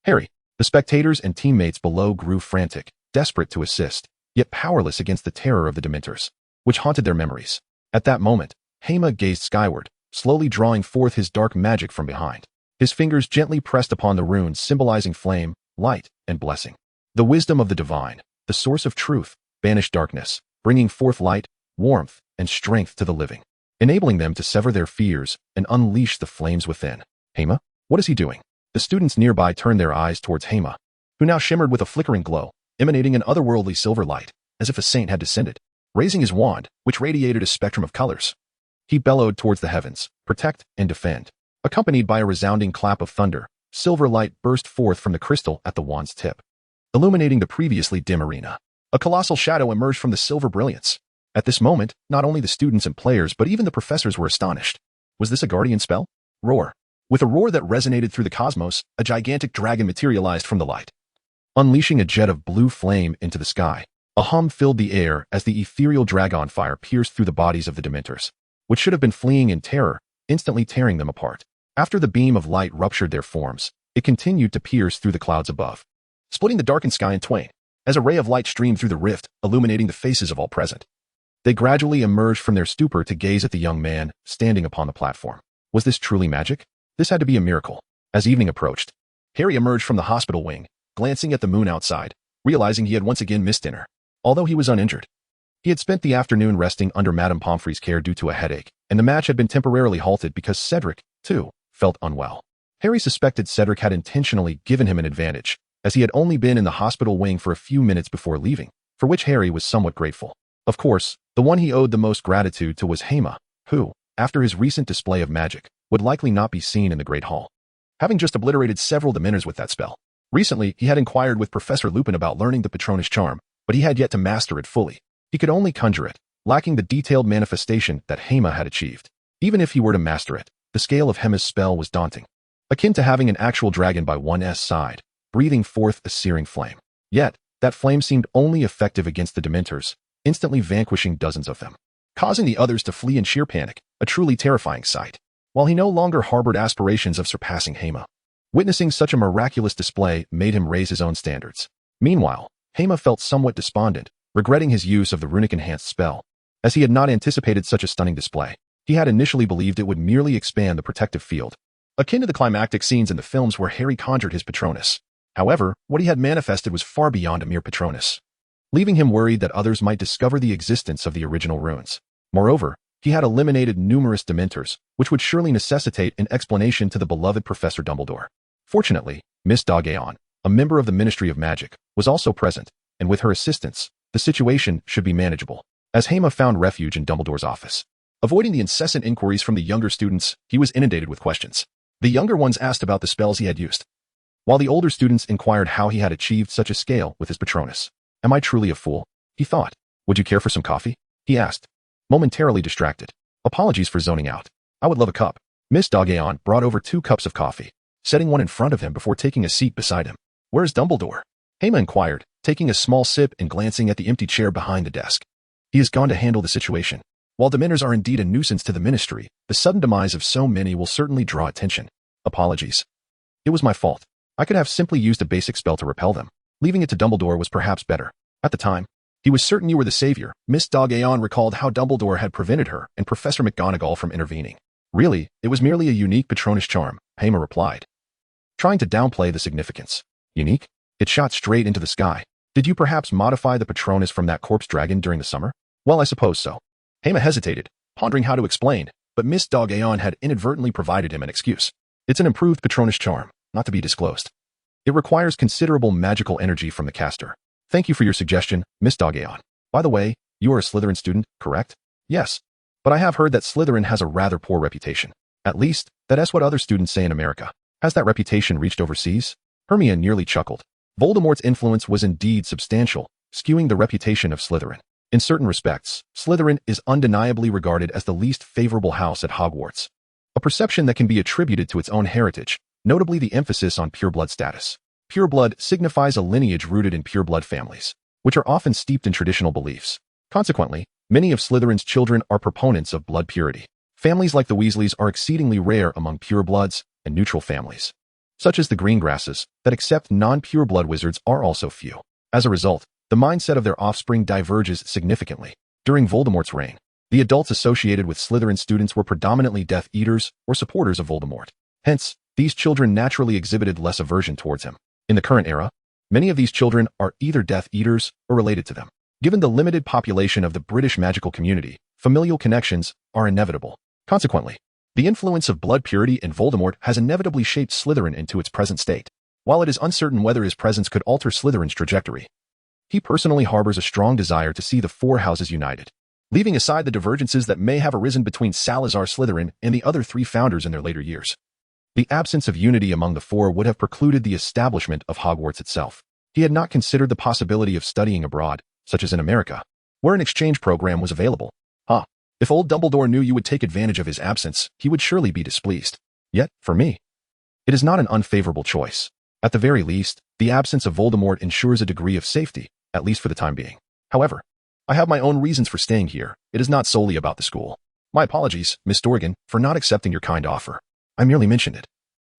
A: Harry. The spectators and teammates below grew frantic, desperate to assist, yet powerless against the terror of the Dementors, which haunted their memories. At that moment, Hema gazed skyward, slowly drawing forth his dark magic from behind. His fingers gently pressed upon the runes symbolizing flame, light, and blessing. The wisdom of the divine, the source of truth, banished darkness, bringing forth light, warmth, and strength to the living, enabling them to sever their fears and unleash the flames within. Hema? What is he doing? The students nearby turned their eyes towards Hema, who now shimmered with a flickering glow, emanating an otherworldly silver light, as if a saint had descended. Raising his wand, which radiated a spectrum of colors, he bellowed towards the heavens, protect and defend. Accompanied by a resounding clap of thunder, silver light burst forth from the crystal at the wand's tip, illuminating the previously dim arena. A colossal shadow emerged from the silver brilliance. At this moment, not only the students and players but even the professors were astonished. Was this a guardian spell? Roar. With a roar that resonated through the cosmos, a gigantic dragon materialized from the light, unleashing a jet of blue flame into the sky. A hum filled the air as the ethereal dragon fire pierced through the bodies of the Dementors, which should have been fleeing in terror, instantly tearing them apart. After the beam of light ruptured their forms, it continued to pierce through the clouds above, splitting the darkened sky in twain. As a ray of light streamed through the rift, illuminating the faces of all present, they gradually emerged from their stupor to gaze at the young man standing upon the platform. Was this truly magic? This had to be a miracle. As evening approached, Harry emerged from the hospital wing, glancing at the moon outside, realizing he had once again missed dinner. Although he was uninjured, he had spent the afternoon resting under Madame Pomfrey's care due to a headache, and the match had been temporarily halted because Cedric, too, felt unwell. Harry suspected Cedric had intentionally given him an advantage, as he had only been in the hospital wing for a few minutes before leaving, for which Harry was somewhat grateful. Of course, the one he owed the most gratitude to was Hema, who, after his recent display of magic, would likely not be seen in the Great Hall. having just obliterated several Dementors with that spell. Recently, he had inquired with Professor Lupin about learning the Patronus charm, but he had yet to master it fully. He could only conjure it, lacking the detailed manifestation that Hema had achieved. Even if he were to master it, the scale of Hema's spell was daunting, akin to having an actual dragon by one's side, breathing forth a searing flame. Yet, that flame seemed only effective against the Dementors, instantly vanquishing dozens of them, causing the others to flee in sheer panic, a truly terrifying sight. While he no longer harbored aspirations of surpassing Hema, witnessing such a miraculous display made him raise his own standards. Meanwhile, Hema felt somewhat despondent, regretting his use of the runic-enhanced spell, as he had not anticipated such a stunning display. He had initially believed it would merely expand the protective field, akin to the climactic scenes in the films where Harry conjured his Patronus. However, what he had manifested was far beyond a mere Patronus, leaving him worried that others might discover the existence of the original runes. Moreover, he had eliminated numerous Dementors, which would surely necessitate an explanation to the beloved Professor Dumbledore. Fortunately, Miss Diagon, a member of the Ministry of Magic, was also present, and with her assistance, the situation should be manageable. As Hema found refuge in Dumbledore's office, avoiding the incessant inquiries from the younger students, he was inundated with questions. The younger ones asked about the spells he had used, while the older students inquired how he had achieved such a scale with his Patronus. Am I truly a fool? He thought. Would you care for some coffee? He asked, momentarily distracted. Apologies for zoning out. I would love a cup. Miss Diagon brought over 2 cups of coffee, setting one in front of him before taking a seat beside him. Where's Dumbledore? Hema inquired, taking a small sip and glancing at the empty chair behind the desk. He has gone to handle the situation. While Dementors are indeed a nuisance to the Ministry, the sudden demise of so many will certainly draw attention. Apologies. It was my fault. I could have simply used a basic spell to repel them. Leaving it to Dumbledore was perhaps better. At the time, he was certain you were the savior. Miss Diagon recalled how Dumbledore had prevented her and Professor McGonagall from intervening. Really, it was merely a unique Patronus charm, Hema replied, trying to downplay the significance. Unique? It shot straight into the sky. Did you perhaps modify the Patronus from that corpse dragon during the summer? Well, I suppose so. Hema hesitated, pondering how to explain, but Miss Diagon had inadvertently provided him an excuse. It's an improved Patronus charm, not to be disclosed. It requires considerable magical energy from the caster. Thank you for your suggestion, Miss Diagon. By the way, you are a Slytherin student, correct? Yes. But I have heard that Slytherin has a rather poor reputation. At least, that's what other students say in America. Has that reputation reached overseas? Hermione nearly chuckled. Voldemort's influence was indeed substantial, skewing the reputation of Slytherin. In certain respects, Slytherin is undeniably regarded as the least favorable house at Hogwarts, a perception that can be attributed to its own heritage, notably the emphasis on pureblood status. Pureblood signifies a lineage rooted in pureblood families, which are often steeped in traditional beliefs. Consequently, many of Slytherin's children are proponents of blood purity. Families like the Weasleys are exceedingly rare among purebloods and neutral families, such as the Greengrasses, that accept non-pure blood wizards are also few. As a result, the mindset of their offspring diverges significantly. During Voldemort's reign, the adults associated with Slytherin students were predominantly Death Eaters or supporters of Voldemort. Hence, these children naturally exhibited less aversion towards him. In the current era, many of these children are either Death Eaters or related to them. Given the limited population of the British magical community, familial connections are inevitable. Consequently, the influence of blood purity in Voldemort has inevitably shaped Slytherin into its present state. While it is uncertain whether his presence could alter Slytherin's trajectory, he personally harbors a strong desire to see the 4 houses united, leaving aside the divergences that may have arisen between Salazar Slytherin and the other 3 founders in their later years. The absence of unity among the 4 would have precluded the establishment of Hogwarts itself. He had not considered the possibility of studying abroad, such as in America, where an exchange program was available. If old Dumbledore knew you would take advantage of his absence, he would surely be displeased. Yet, for me, it is not an unfavorable choice. At the very least, the absence of Voldemort ensures a degree of safety, at least for the time being. However, I have my own reasons for staying here. It is not solely about the school. My apologies, Miss Diagon, for not accepting your kind offer. I merely mentioned it,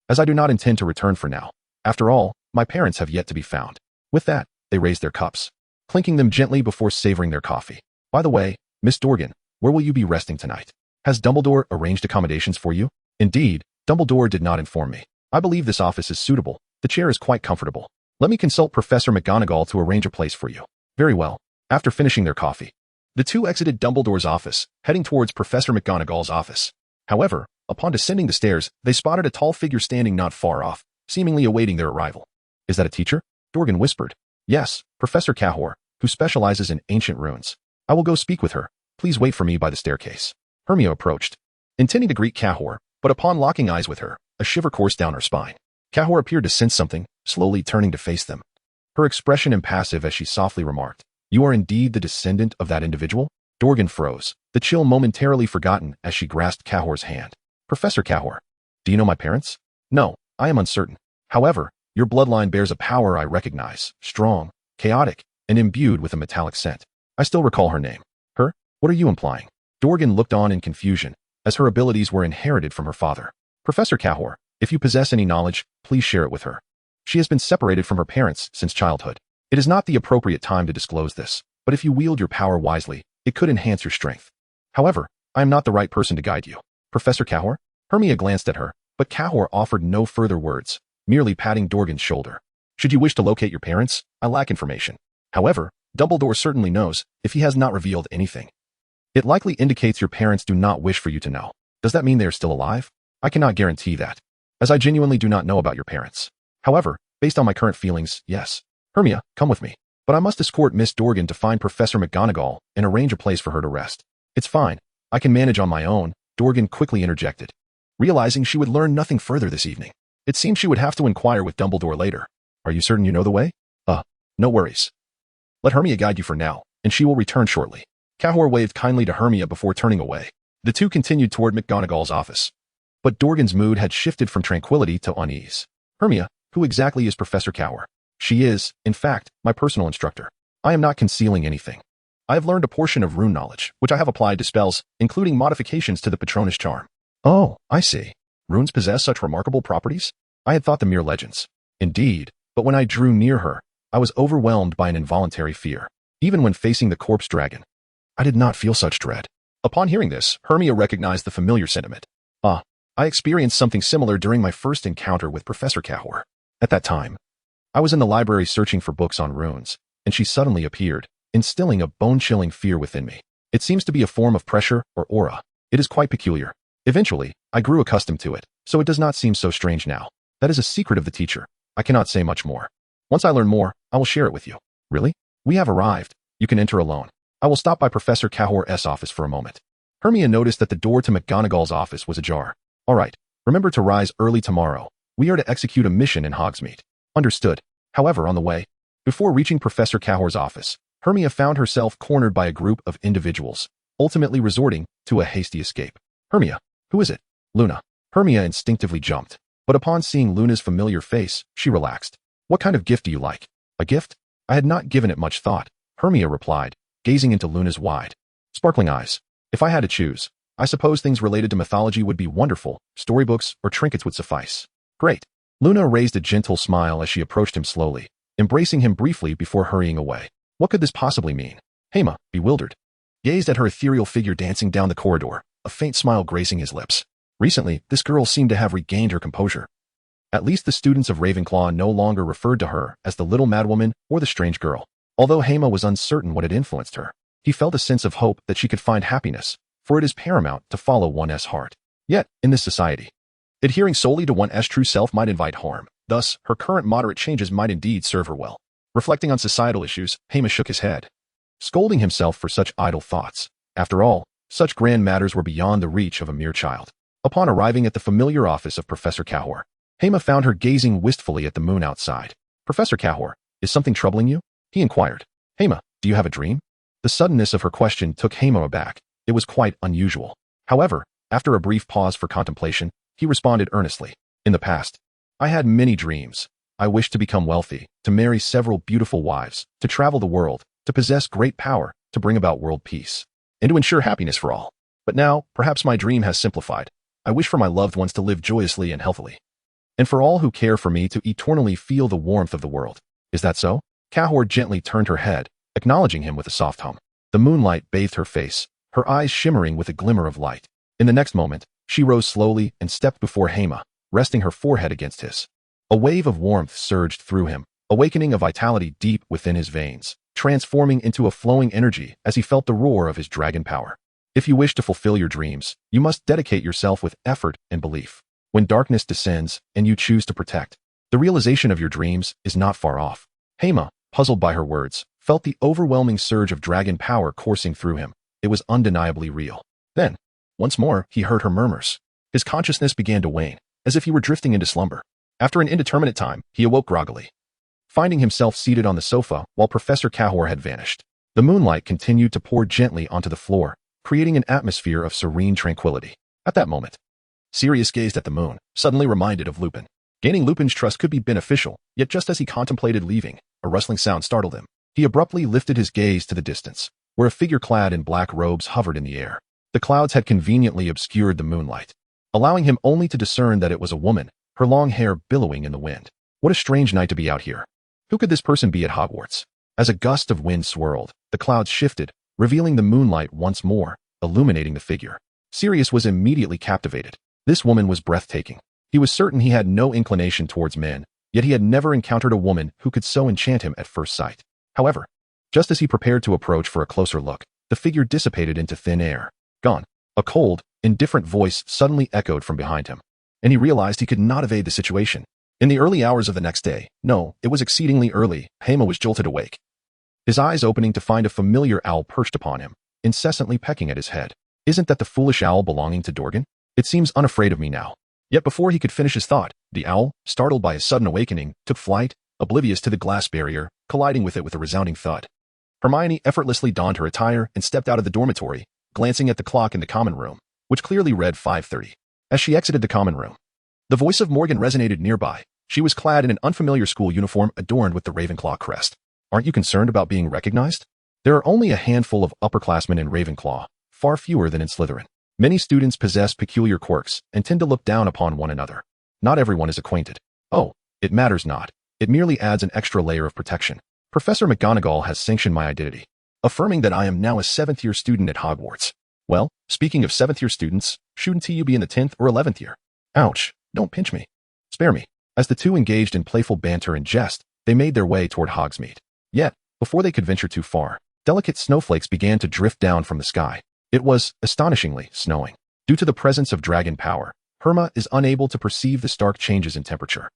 A: as I do not intend to return for now. After all, my parents have yet to be found. With that, they raised their cups, clinking them gently before savoring their coffee. By the way, Miss Diagon, where will you be resting tonight? Has Dumbledore arranged accommodations for you? Indeed, Dumbledore did not inform me. I believe this office is suitable. The chair is quite comfortable. Let me consult Professor McGonagall to arrange a place for you. Very well. After finishing their coffee, the 2 exited Dumbledore's office, heading towards Professor McGonagall's office. However, upon descending the stairs, they spotted a tall figure standing not far off, seemingly awaiting their arrival. Is that a teacher? Diagon whispered. Yes, Professor Cahor, who specializes in ancient runes. I will go speak with her. Please wait for me by the staircase. Hermione approached, intending to greet Cahor, but upon locking eyes with her, A shiver coursed down her spine. Cahor appeared to sense something, slowly turning to face them. Her expression impassive as she softly remarked, "You are indeed the descendant of that individual?" Dorgan froze, the chill momentarily forgotten as she grasped Cahor's hand. "Professor Cahor, do you know my parents?" "No, I am uncertain. However, your bloodline bears a power I recognize, strong, chaotic, and imbued with a metallic scent. I still recall her name." "Her? What are you implying?" Dorgan looked on in confusion, as her abilities were inherited from her father. "Professor Cahor, if you possess any knowledge, please share it with her. She has been separated from her parents since childhood. It is not the appropriate time to disclose this, but if you wield your power wisely, it could enhance your strength. However, I am not the right person to guide you." "Professor Cahor?" Hermia glanced at her, but Cahor offered no further words, merely patting Dorgan's shoulder. "Should you wish to locate your parents, I lack information. However, Dumbledore certainly knows, if he has not revealed anything. It likely indicates your parents do not wish for you to know. Does that mean they are still alive? I cannot guarantee that, as I genuinely do not know about your parents. However, based on my current feelings, yes. Hermia, come with me. But I must escort Miss Dorgan to find Professor McGonagall and arrange a place for her to rest." "It's fine. I can manage on my own," Dorgan quickly interjected, realizing she would learn nothing further this evening. It seemed she would have to inquire with Dumbledore later. "Are you certain you know the way?" No worries. Let Hermia guide you for now, and she will return shortly." Cahor waved kindly to Hermia before turning away. The two continued toward McGonagall's office. But Dorgan's mood had shifted from tranquility to unease. "Hermia, who exactly is Professor Cahor?" "She is, in fact, my personal instructor. I am not concealing anything. I have learned a portion of rune knowledge, which I have applied to spells, including modifications to the Patronus charm." "Oh, I see. Runes possess such remarkable properties? I had thought them mere legends." "Indeed, but when I drew near her, I was overwhelmed by an involuntary fear. Even when facing the corpse dragon, I did not feel such dread." Upon hearing this, Hermia recognized the familiar sentiment. I experienced something similar during my first encounter with Professor Cahor. At that time, I was in the library searching for books on runes, and she suddenly appeared, instilling a bone-chilling fear within me. It seems to be a form of pressure or aura. It is quite peculiar. Eventually, I grew accustomed to it, so it does not seem so strange now. That is a secret of the teacher. I cannot say much more. Once I learn more, I will share it with you." "Really? We have arrived. You can enter alone. I will stop by Professor Cahor's office for a moment." Hermia noticed that the door to McGonagall's office was ajar. "All right. Remember to rise early tomorrow. We are to execute a mission in Hogsmeade." "Understood." However, on the way, before reaching Professor Cahor's office, Hermia found herself cornered by a group of individuals, ultimately resorting to a hasty escape. "Hermia, who is it?" "Luna." Hermia instinctively jumped, but upon seeing Luna's familiar face, she relaxed. "What kind of gift do you like?" "A gift?" I had not given it much thought, Hermia replied, gazing into Luna's wide, sparkling eyes. "If I had to choose, I suppose things related to mythology would be wonderful, storybooks or trinkets would suffice." "Great." Luna raised a gentle smile as she approached him slowly, embracing him briefly before hurrying away. What could this possibly mean? Hema, bewildered, gazed at her ethereal figure dancing down the corridor, a faint smile gracing his lips. Recently, this girl seemed to have regained her composure. At least the students of Ravenclaw no longer referred to her as the little madwoman or the strange girl. Although Hema was uncertain what had influenced her, he felt a sense of hope that she could find happiness, for it is paramount to follow one's heart. Yet, in this society, adhering solely to one's true self might invite harm. Thus, her current moderate changes might indeed serve her well. Reflecting on societal issues, Hema shook his head, scolding himself for such idle thoughts. After all, such grand matters were beyond the reach of a mere child. Upon arriving at the familiar office of Professor Cahor, Hema found her gazing wistfully at the moon outside. "Professor Cahor, is something troubling you?" he inquired. "Hema, do you have a dream?" The suddenness of her question took Hema aback. It was quite unusual. However, after a brief pause for contemplation, he responded earnestly. "In the past, I had many dreams. I wished to become wealthy, to marry several beautiful wives, to travel the world, to possess great power, to bring about world peace, and to ensure happiness for all. But now, perhaps my dream has simplified. I wish for my loved ones to live joyously and healthily, and for all who care for me to eternally feel the warmth of the world. Is that so?" Cahor gently turned her head, acknowledging him with a soft hum. The moonlight bathed her face, her eyes shimmering with a glimmer of light. In the next moment, she rose slowly and stepped before Hema, resting her forehead against his. A wave of warmth surged through him, awakening a vitality deep within his veins, transforming into a flowing energy as he felt the roar of his dragon power. If you wish to fulfill your dreams, you must dedicate yourself with effort and belief. When darkness descends and you choose to protect, the realization of your dreams is not far off. Hema, puzzled by her words, felt the overwhelming surge of dragon power coursing through him. It was undeniably real. Then, once more, he heard her murmurs. His consciousness began to wane, as if he were drifting into slumber. After an indeterminate time, he awoke groggily, finding himself seated on the sofa while Professor Cahor had vanished. The moonlight continued to pour gently onto the floor, creating an atmosphere of serene tranquility. At that moment, Sirius gazed at the moon, suddenly reminded of Lupin. Gaining Lupin's trust could be beneficial, yet just as he contemplated leaving, a rustling sound startled him. He abruptly lifted his gaze to the distance, where a figure clad in black robes hovered in the air. The clouds had conveniently obscured the moonlight, allowing him only to discern that it was a woman, her long hair billowing in the wind. What a strange night to be out here. Who could this person be at Hogwarts? As a gust of wind swirled, the clouds shifted, revealing the moonlight once more, illuminating the figure. Sirius was immediately captivated. This woman was breathtaking. He was certain he had no inclination towards men, yet he had never encountered a woman who could so enchant him at first sight. However, just as he prepared to approach for a closer look, the figure dissipated into thin air. Gone. A cold, indifferent voice suddenly echoed from behind him, and he realized he could not evade the situation. In the early hours of the next day, no, it was exceedingly early, Hema was jolted awake, his eyes opening to find a familiar owl perched upon him, incessantly pecking at his head. Isn't that the foolish owl belonging to Dorgan? It seems unafraid of me now. Yet before he could finish his thought, the owl, startled by his sudden awakening, took flight, oblivious to the glass barrier, colliding with it with a resounding thud. Hermione effortlessly donned her attire and stepped out of the dormitory, glancing at the clock in the common room, which clearly read 5:30. As she exited the common room, the voice of Morgan resonated nearby. She was clad in an unfamiliar school uniform adorned with the Ravenclaw crest. Aren't you concerned about being recognized? There are only a handful of upperclassmen in Ravenclaw, far fewer than in Slytherin. Many students possess peculiar quirks and tend to look down upon one another. Not everyone is acquainted. Oh, it matters not. It merely adds an extra layer of protection. Professor McGonagall has sanctioned my identity, affirming that I am now a 7th-year student at Hogwarts. Well, speaking of 7th-year students, shouldn't you be in the 10th or 11th year? Ouch, don't pinch me. Spare me. As the two engaged in playful banter and jest, they made their way toward Hogsmeade. Yet, before they could venture too far, delicate snowflakes began to drift down from the sky. It was, astonishingly, snowing. Due to the presence of dragon power, Hema is unable to perceive the stark changes in temperature.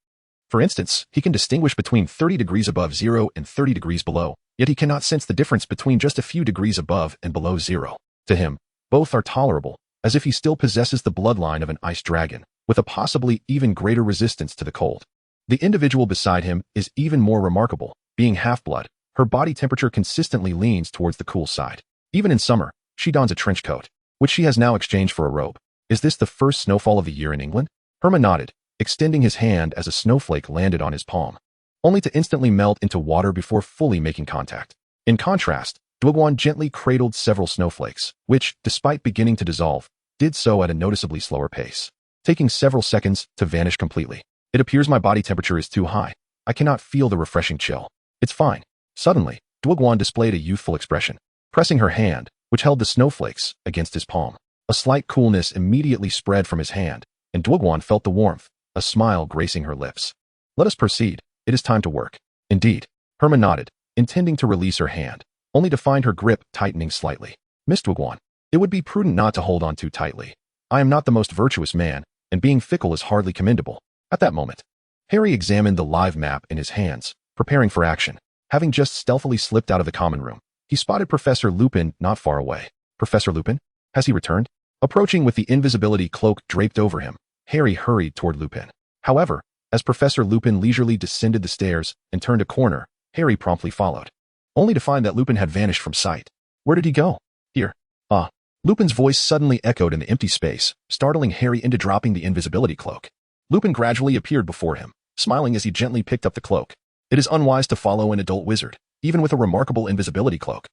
A: For instance, he can distinguish between 30 degrees above zero and 30 degrees below, yet he cannot sense the difference between just a few degrees above and below zero. To him, both are tolerable, as if he still possesses the bloodline of an ice dragon, with a possibly even greater resistance to the cold. The individual beside him is even more remarkable. Being half-blood, her body temperature consistently leans towards the cool side. Even in summer, she dons a trench coat, which she has now exchanged for a robe. Is this the first snowfall of the year in England? Hema nodded, extending his hand as a snowflake landed on his palm, only to instantly melt into water before fully making contact. In contrast, Diagon gently cradled several snowflakes, which, despite beginning to dissolve, did so at a noticeably slower pace, taking several seconds to vanish completely. It appears my body temperature is too high. I cannot feel the refreshing chill. It's fine. Suddenly, Diagon displayed a youthful expression, pressing her hand, which held the snowflakes, against his palm. A slight coolness immediately spread from his hand, and Diagon felt the warmth, a smile gracing her lips. Let us proceed. It is time to work. Indeed. Hema nodded, intending to release her hand, only to find her grip tightening slightly. Miss Diagon, it would be prudent not to hold on too tightly. I am not the most virtuous man, and being fickle is hardly commendable. At that moment, Harry examined the live map in his hands, preparing for action. Having just stealthily slipped out of the common room, he spotted Professor Lupin not far away. Professor Lupin? Has he returned? Approaching with the invisibility cloak draped over him, Harry hurried toward Lupin. However, as Professor Lupin leisurely descended the stairs and turned a corner, Harry promptly followed, only to find that Lupin had vanished from sight. Where did he go? Here. Ah. Lupin's voice suddenly echoed in the empty space, startling Harry into dropping the invisibility cloak. Lupin gradually appeared before him, smiling as he gently picked up the cloak. It is unwise to follow an adult wizard, even with a remarkable invisibility cloak.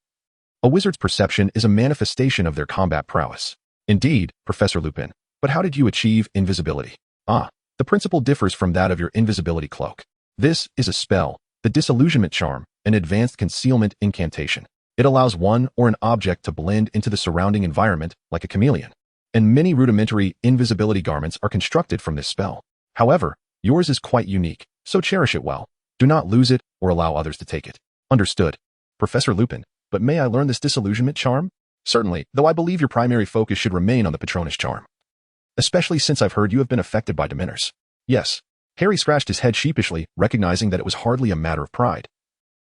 A: A wizard's perception is a manifestation of their combat prowess. Indeed, Professor Lupin, but how did you achieve invisibility? Ah, the principle differs from that of your invisibility cloak. This is a spell, the disillusionment charm, an advanced concealment incantation. It allows one or an object to blend into the surrounding environment like a chameleon, and many rudimentary invisibility garments are constructed from this spell. However, yours is quite unique, so cherish it well. Do not lose it or allow others to take it. Understood. Professor Lupin, but may I learn this disillusionment charm? Certainly, though I believe your primary focus should remain on the Patronus charm, especially since I've heard you have been affected by dementors. Yes. Harry scratched his head sheepishly, recognizing that it was hardly a matter of pride,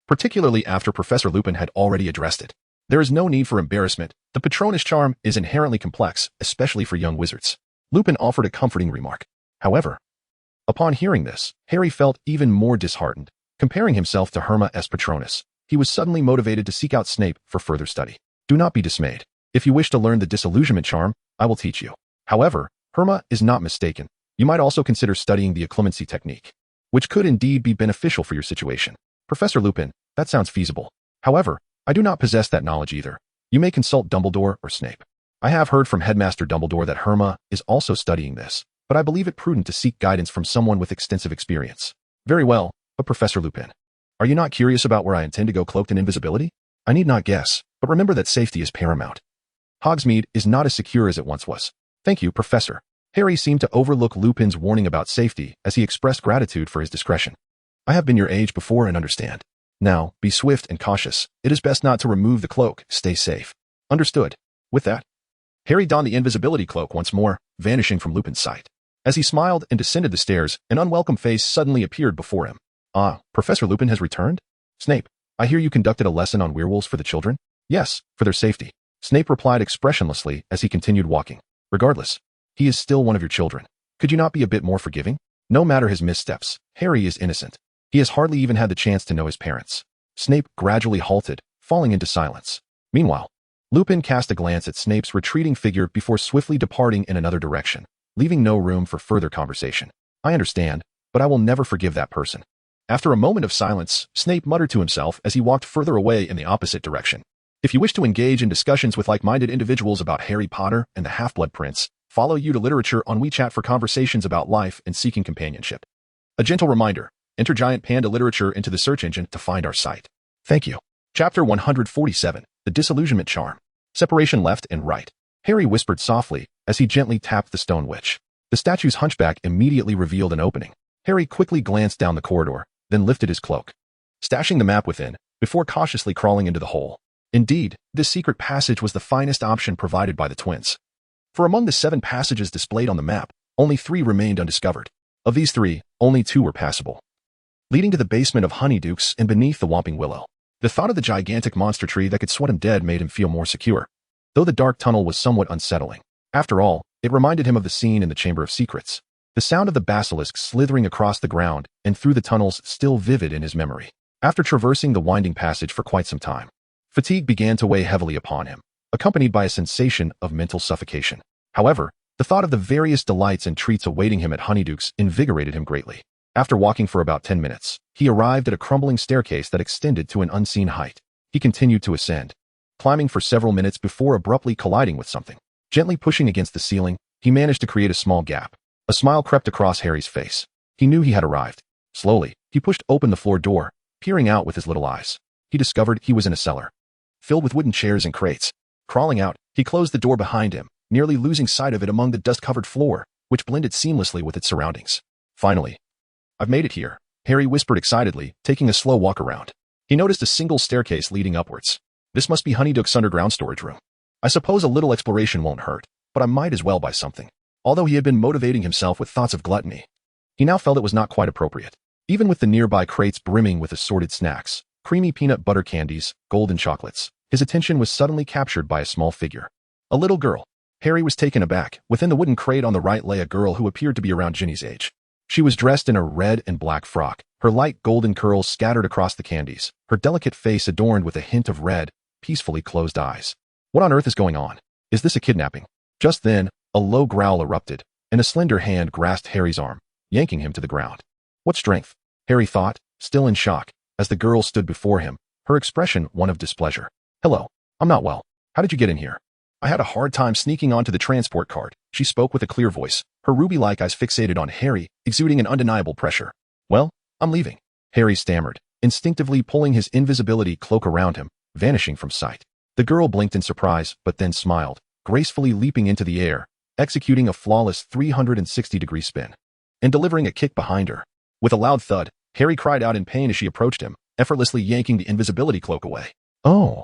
A: particularly after Professor Lupin had already addressed it. There is no need for embarrassment. The Patronus charm is inherently complex, especially for young wizards. Lupin offered a comforting remark. However, Upon hearing this, Harry felt even more disheartened. Comparing himself to Herma as Patronus, he was suddenly motivated to seek out Snape for further study. Do not be dismayed. If you wish to learn the disillusionment charm, I will teach you. However, Herma is not mistaken. You might also consider studying the occlumency technique, which could indeed be beneficial for your situation. Professor Lupin, that sounds feasible. However, I do not possess that knowledge either. You may consult Dumbledore or Snape. I have heard from Headmaster Dumbledore that Herma is also studying this, but I believe it prudent to seek guidance from someone with extensive experience. Very well, but Professor Lupin, are you not curious about where I intend to go cloaked in invisibility? I need not guess, but remember that safety is paramount. Hogsmeade is not as secure as it once was. Thank you, Professor. Harry seemed to overlook Lupin's warning about safety as he expressed gratitude for his discretion. I have been your age before and understand. Now, be swift and cautious. It is best not to remove the cloak. Stay safe. Understood. With that, Harry donned the invisibility cloak once more, vanishing from Lupin's sight. As he smiled and descended the stairs, an unwelcome face suddenly appeared before him. Ah, Professor Lupin has returned? Snape, I hear you conducted a lesson on werewolves for the children? Yes, for their safety. Snape replied expressionlessly as he continued walking. Regardless, he is still one of your children. Could you not be a bit more forgiving? No matter his missteps, Harry is innocent. He has hardly even had the chance to know his parents. Snape gradually halted, falling into silence. Meanwhile, Lupin cast a glance at Snape's retreating figure before swiftly departing in another direction, leaving no room for further conversation. I understand, but I will never forgive that person. After a moment of silence, Snape muttered to himself as he walked further away in the opposite direction. If you wish to engage in discussions with like-minded individuals about Harry Potter and the Half-Blood Prince, follow You to Literature on WeChat for conversations about life and seeking companionship. A gentle reminder, enter Giant Panda Literature into the search engine to find our site. Thank you. Chapter 147, The Disillusionment Charm. Separation left and right. Harry whispered softly as he gently tapped the stone witch. The statue's hunchback immediately revealed an opening. Harry quickly glanced down the corridor, then lifted his cloak, stashing the map within, before cautiously crawling into the hole. Indeed, this secret passage was the finest option provided by the twins. For among the 7 passages displayed on the map, only 3 remained undiscovered. Of these 3, only 2 were passable, leading to the basement of Honeydukes and beneath the Whomping Willow. The thought of the gigantic monster tree that could sweat him dead made him feel more secure, though the dark tunnel was somewhat unsettling. After all, it reminded him of the scene in the Chamber of Secrets, the sound of the basilisk slithering across the ground and through the tunnels still vivid in his memory. After traversing the winding passage for quite some time, fatigue began to weigh heavily upon him, accompanied by a sensation of mental suffocation. However, the thought of the various delights and treats awaiting him at Honeydukes invigorated him greatly. After walking for about 10 minutes, he arrived at a crumbling staircase that extended to an unseen height. He continued to ascend, climbing for several minutes before abruptly colliding with something. Gently pushing against the ceiling, he managed to create a small gap. A smile crept across Harry's face. He knew he had arrived. Slowly, he pushed open the floor door, peering out with his little eyes. He discovered he was in a cellar, filled with wooden chairs and crates. Crawling out, he closed the door behind him, nearly losing sight of it among the dust-covered floor, which blended seamlessly with its surroundings. Finally, I've made it here, Harry whispered excitedly, taking a slow walk around. He noticed a single staircase leading upwards. This must be Honeydukes' underground storage room. I suppose a little exploration won't hurt, but I might as well buy something. Although he had been motivating himself with thoughts of gluttony, he now felt it was not quite appropriate. Even with the nearby crates brimming with assorted snacks, creamy peanut butter candies, golden chocolates, his attention was suddenly captured by a small figure. A little girl. Harry was taken aback. Within the wooden crate on the right lay a girl who appeared to be around Ginny's age. She was dressed in a red and black frock, her light golden curls scattered across the candies, her delicate face adorned with a hint of red, peacefully closed eyes. What on earth is going on? Is this a kidnapping? Just then, a low growl erupted, and a slender hand grasped Harry's arm, yanking him to the ground. What strength? Harry thought, still in shock, as the girl stood before him, her expression one of displeasure. Hello, I'm not well. How did you get in here? I had a hard time sneaking onto the transport cart, she spoke with a clear voice, her ruby-like eyes fixated on Harry, exuding an undeniable pressure. Well, I'm leaving, Harry stammered, instinctively pulling his invisibility cloak around him, vanishing from sight. The girl blinked in surprise, but then smiled, gracefully leaping into the air, executing a flawless 360-degree spin, and delivering a kick behind her. With a loud thud, Harry cried out in pain as she approached him, effortlessly yanking the invisibility cloak away. Oh,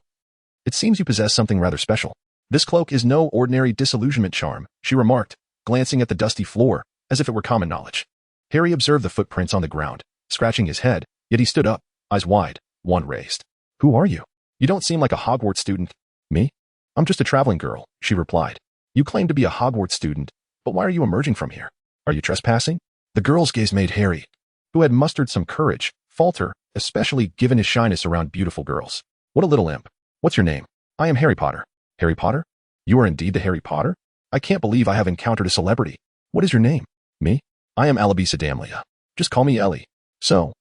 A: it seems you possess something rather special. This cloak is no ordinary disillusionment charm, she remarked, glancing at the dusty floor, as if it were common knowledge. Harry observed the footprints on the ground, scratching his head, yet he stood up, eyes wide, one raised. Who are you? You don't seem like a Hogwarts student. Me? I'm just a traveling girl, she replied. You claim to be a Hogwarts student, but why are you emerging from here? Are you trespassing? The girl's gaze made Harry, who had mustered some courage, falter, especially given his shyness around beautiful girls. What a little imp. What's your name? I am Harry Potter. Harry Potter? You are indeed the Harry Potter? I can't believe I have encountered a celebrity. What is your name? Me? I am Alabisa Damlia. Just call me Ellie. So,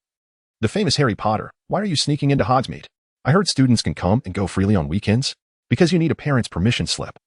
A: the famous Harry Potter, why are you sneaking into Hogsmeade? I heard students can come and go freely on weekends. Because you need a parent's permission slip.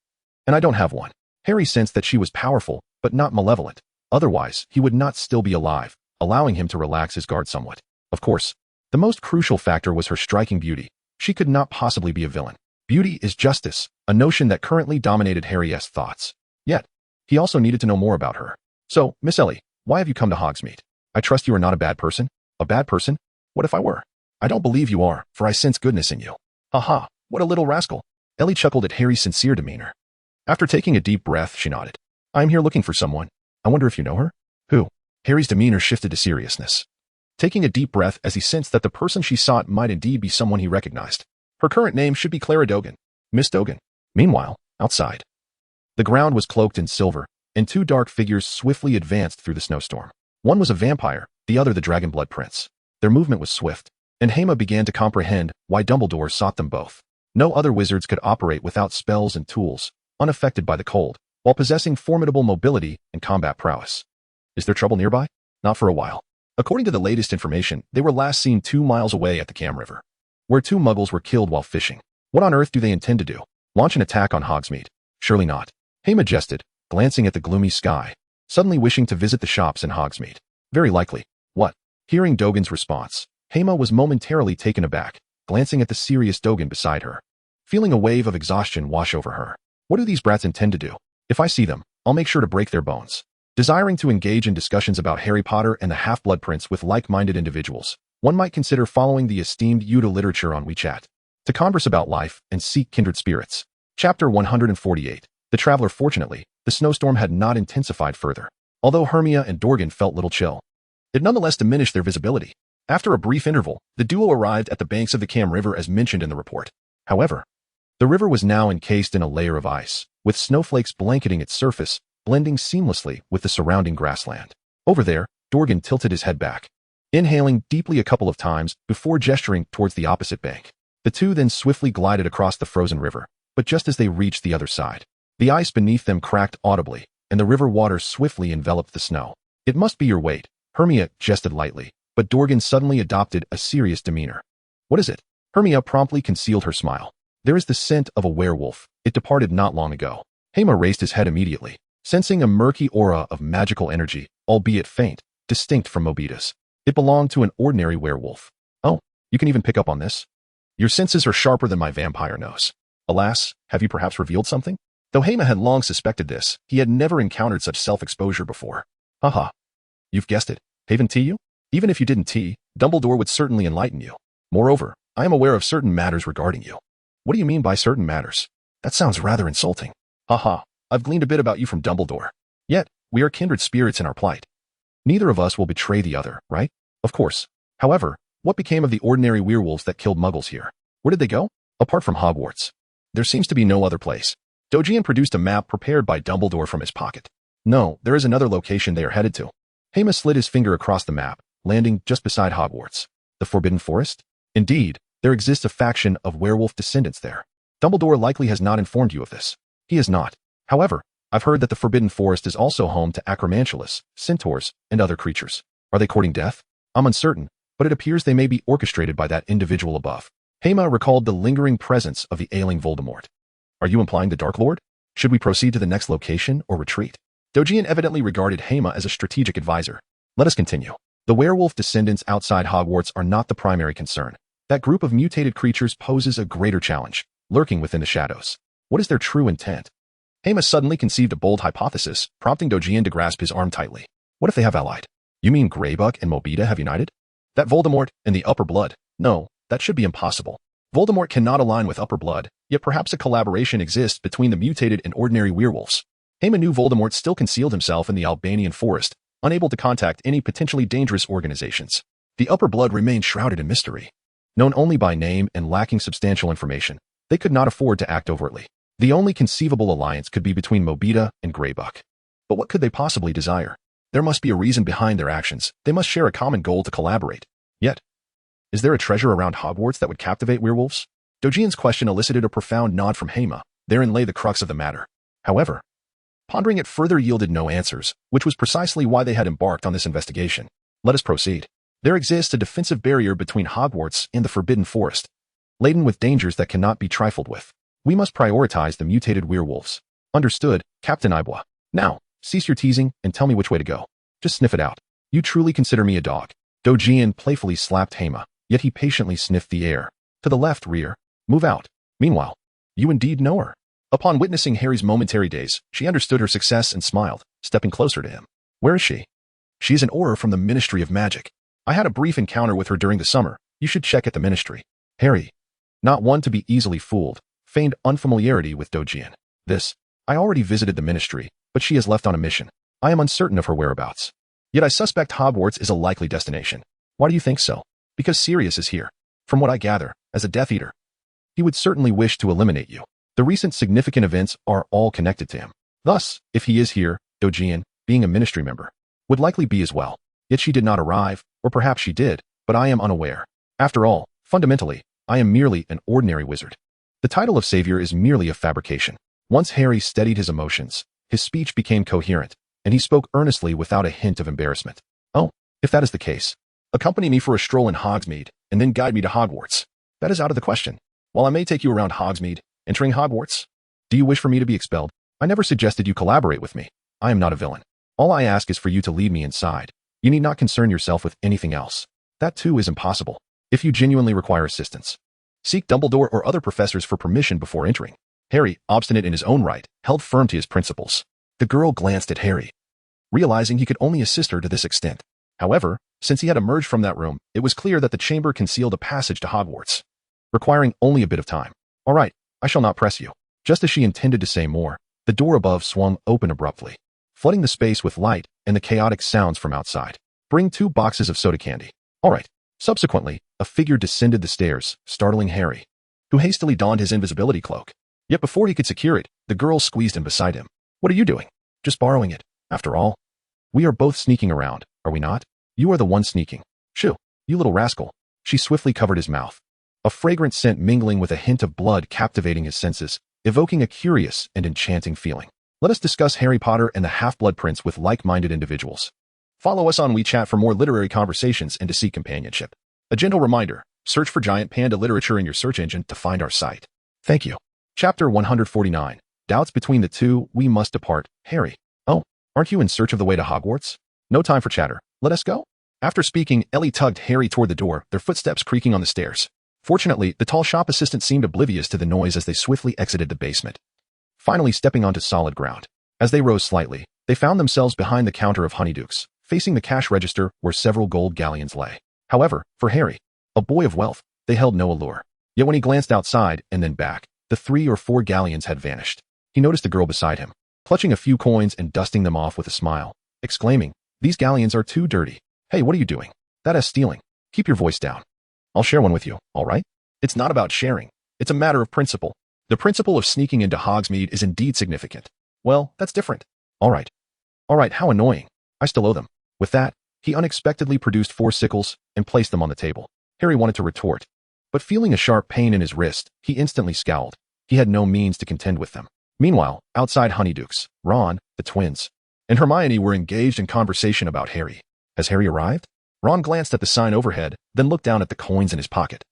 A: And I don't have one. Harry sensed that she was powerful, but not malevolent. Otherwise, he would not still be alive, allowing him to relax his guard somewhat. Of course, the most crucial factor was her striking beauty. She could not possibly be a villain. Beauty is justice, a notion that currently dominated Harry's thoughts. Yet, he also needed to know more about her. So, Miss Ellie, why have you come to Hogsmeade? I trust you are not a bad person? A bad person? What if I were? I don't believe you are, for I sense goodness in you. Ha! What a little rascal. Ellie chuckled at Harry's sincere demeanor. After taking a deep breath, she nodded. I am here looking for someone. I wonder if you know her? Who? Harry's demeanor shifted to seriousness. Taking a deep breath as he sensed that the person she sought might indeed be someone he recognized. Her current name should be Clara Dogan. Miss Dogan. Meanwhile, outside. The ground was cloaked in silver, and two dark figures swiftly advanced through the snowstorm. One was a vampire, the other the Dragon Blood Prince. Their movement was swift, and Hema began to comprehend why Dumbledore sought them both. No other wizards could operate without spells and tools, unaffected by the cold, while possessing formidable mobility and combat prowess. Is there trouble nearby? Not for a while. According to the latest information, they were last seen 2 miles away at the Cam River, where 2 muggles were killed while fishing. What on earth do they intend to do? Launch an attack on Hogsmeade? Surely not. Hema jested, glancing at the gloomy sky, suddenly wishing to visit the shops in Hogsmeade. Very likely. What? Hearing Dogan's response, Hema was momentarily taken aback, glancing at the serious Dogan beside her, feeling a wave of exhaustion wash over her. What do these brats intend to do? If I see them, I'll make sure to break their bones. Desiring to engage in discussions about Harry Potter and the Half-Blood Prince with like-minded individuals, one might consider following the esteemed Yuta literature on WeChat to converse about life and seek kindred spirits. Chapter 148. The Traveler. Fortunately, the snowstorm had not intensified further, although Hermione and Dorgan felt little chill. It nonetheless diminished their visibility. After a brief interval, the duo arrived at the banks of the Cam River as mentioned in the report. However, the river was now encased in a layer of ice, with snowflakes blanketing its surface, blending seamlessly with the surrounding grassland. Over there, Dorgan tilted his head back, inhaling deeply a couple of times before gesturing towards the opposite bank. The two then swiftly glided across the frozen river, but just as they reached the other side, the ice beneath them cracked audibly, and the river water swiftly enveloped the snow. It must be your weight, Hermione jested lightly, but Dorgan suddenly adopted a serious demeanor. What is it? Hermione promptly concealed her smile. There is the scent of a werewolf. It departed not long ago. Hema raised his head immediately, sensing a murky aura of magical energy, albeit faint, distinct from Mobida's. It belonged to an ordinary werewolf. Oh, you can even pick up on this? Your senses are sharper than my vampire nose. Alas, have you perhaps revealed something? Though Hema had long suspected this, he had never encountered such self-exposure before. Haha. You've guessed it. Haven tea you? Even if you didn't tea, Dumbledore would certainly enlighten you. Moreover, I am aware of certain matters regarding you. What do you mean by certain matters? That sounds rather insulting. Haha. I've gleaned a bit about you from Dumbledore. Yet, we are kindred spirits in our plight. Neither of us will betray the other, right? Of course. However, what became of the ordinary werewolves that killed muggles here? Where did they go? Apart from Hogwarts. There seems to be no other place. Dojian produced a map prepared by Dumbledore from his pocket. No, there is another location they are headed to. Hema slid his finger across the map, landing just beside Hogwarts. The Forbidden Forest? Indeed, there exists a faction of werewolf descendants there. Dumbledore likely has not informed you of this. He has not. However, I've heard that the Forbidden Forest is also home to acromantulas, centaurs, and other creatures. Are they courting death? I'm uncertain, but it appears they may be orchestrated by that individual above. Hema recalled the lingering presence of the ailing Voldemort. Are you implying the Dark Lord? Should we proceed to the next location or retreat? Dojian evidently regarded Hema as a strategic advisor. Let us continue. The werewolf descendants outside Hogwarts are not the primary concern. That group of mutated creatures poses a greater challenge, lurking within the shadows. What is their true intent? Hema suddenly conceived a bold hypothesis, prompting Dojian to grasp his arm tightly. What if they have allied? You mean Greybuck and Mobida have united? That Voldemort and the Upper Blood? No, that should be impossible. Voldemort cannot align with Upper Blood, yet perhaps a collaboration exists between the mutated and ordinary werewolves. Hema knew Voldemort still concealed himself in the Albanian forest, unable to contact any potentially dangerous organizations. The Upper Blood remained shrouded in mystery. Known only by name and lacking substantial information, they could not afford to act overtly. The only conceivable alliance could be between Mobida and Greybuck. But what could they possibly desire? There must be a reason behind their actions. They must share a common goal to collaborate. Yet, is there a treasure around Hogwarts that would captivate werewolves? Dojian's question elicited a profound nod from Hema. Therein lay the crux of the matter. However, pondering it further yielded no answers, which was precisely why they had embarked on this investigation. Let us proceed. There exists a defensive barrier between Hogwarts and the Forbidden Forest, laden with dangers that cannot be trifled with. We must prioritize the mutated werewolves. Understood, Captain Ibwa. Now, cease your teasing and tell me which way to go. Just sniff it out. You truly consider me a dog. Dojian playfully slapped Hema, yet he patiently sniffed the air. To the left, rear. Move out. Meanwhile, you indeed know her. Upon witnessing Harry's momentary daze, she understood her success and smiled, stepping closer to him. Where is she? She is an Auror from the Ministry of Magic. I had a brief encounter with her during the summer. You should check at the Ministry. Harry, not one to be easily fooled, feigned unfamiliarity with Dojian. I already visited the Ministry, but she has left on a mission. I am uncertain of her whereabouts. Yet I suspect Hogwarts is a likely destination. Why do you think so? Because Sirius is here. From what I gather, as a Death Eater, he would certainly wish to eliminate you. The recent significant events are all connected to him. Thus, if he is here, Dojian, being a Ministry member, would likely be as well. Yet she did not arrive, or perhaps she did, but I am unaware. After all, fundamentally, I am merely an ordinary wizard. The title of Savior is merely a fabrication. Once Harry steadied his emotions, his speech became coherent, and he spoke earnestly without a hint of embarrassment. Oh, if that is the case, accompany me for a stroll in Hogsmeade, and then guide me to Hogwarts. That is out of the question. While I may take you around Hogsmeade, entering Hogwarts, do you wish for me to be expelled? I never suggested you collaborate with me. I am not a villain. All I ask is for you to lead me inside. You need not concern yourself with anything else. That too is impossible. If you genuinely require assistance, seek Dumbledore or other professors for permission before entering. Harry, obstinate in his own right, held firm to his principles. The girl glanced at Harry, realizing he could only assist her to this extent. However, since he had emerged from that room, it was clear that the chamber concealed a passage to Hogwarts, requiring only a bit of time. All right, I shall not press you. Just as she intended to say more, the door above swung open abruptly, flooding the space with light and the chaotic sounds from outside. Bring 2 boxes of soda candy. All right. Subsequently, a figure descended the stairs, startling Harry, who hastily donned his invisibility cloak. Yet before he could secure it, the girl squeezed in beside him. What are you doing? Just borrowing it. After all, we are both sneaking around, are we not? You are the one sneaking. Shoo, you little rascal. She swiftly covered his mouth, a fragrant scent mingling with a hint of blood captivating his senses, evoking a curious and enchanting feeling. Let us discuss Harry Potter and the Half-Blood Prince with like-minded individuals. Follow us on WeChat for more literary conversations and to seek companionship. A gentle reminder, search for Giant Panda Literature in your search engine to find our site. Thank you. Chapter 149. Doubts between the two, we must depart. Harry. Oh, aren't you in search of the way to Hogwarts? No time for chatter. Let us go. After speaking, Ellie tugged Harry toward the door, their footsteps creaking on the stairs. Fortunately, the tall shop assistant seemed oblivious to the noise as they swiftly exited the basement, finally stepping onto solid ground. As they rose slightly, they found themselves behind the counter of Honeydukes, facing the cash register where several gold galleons lay. However, for Harry, a boy of wealth, they held no allure. Yet when he glanced outside and then back, the 3 or 4 galleons had vanished. He noticed the girl beside him, clutching a few coins and dusting them off with a smile, exclaiming, "These galleons are too dirty. Hey, what are you doing? That is stealing. Keep your voice down. I'll share one with you, all right? It's not about sharing. It's a matter of principle. The principle of sneaking into Hogsmeade is indeed significant. Well, that's different. All right, how annoying. I still owe them." With that, he unexpectedly produced 4 sickles and placed them on the table. Harry wanted to retort, but feeling a sharp pain in his wrist, he instantly scowled. He had no means to contend with them. Meanwhile, outside Honeydukes, Ron, the twins, and Hermione were engaged in conversation about Harry. Has Harry arrived? Ron glanced at the sign overhead, then looked down at the coins in his pocket,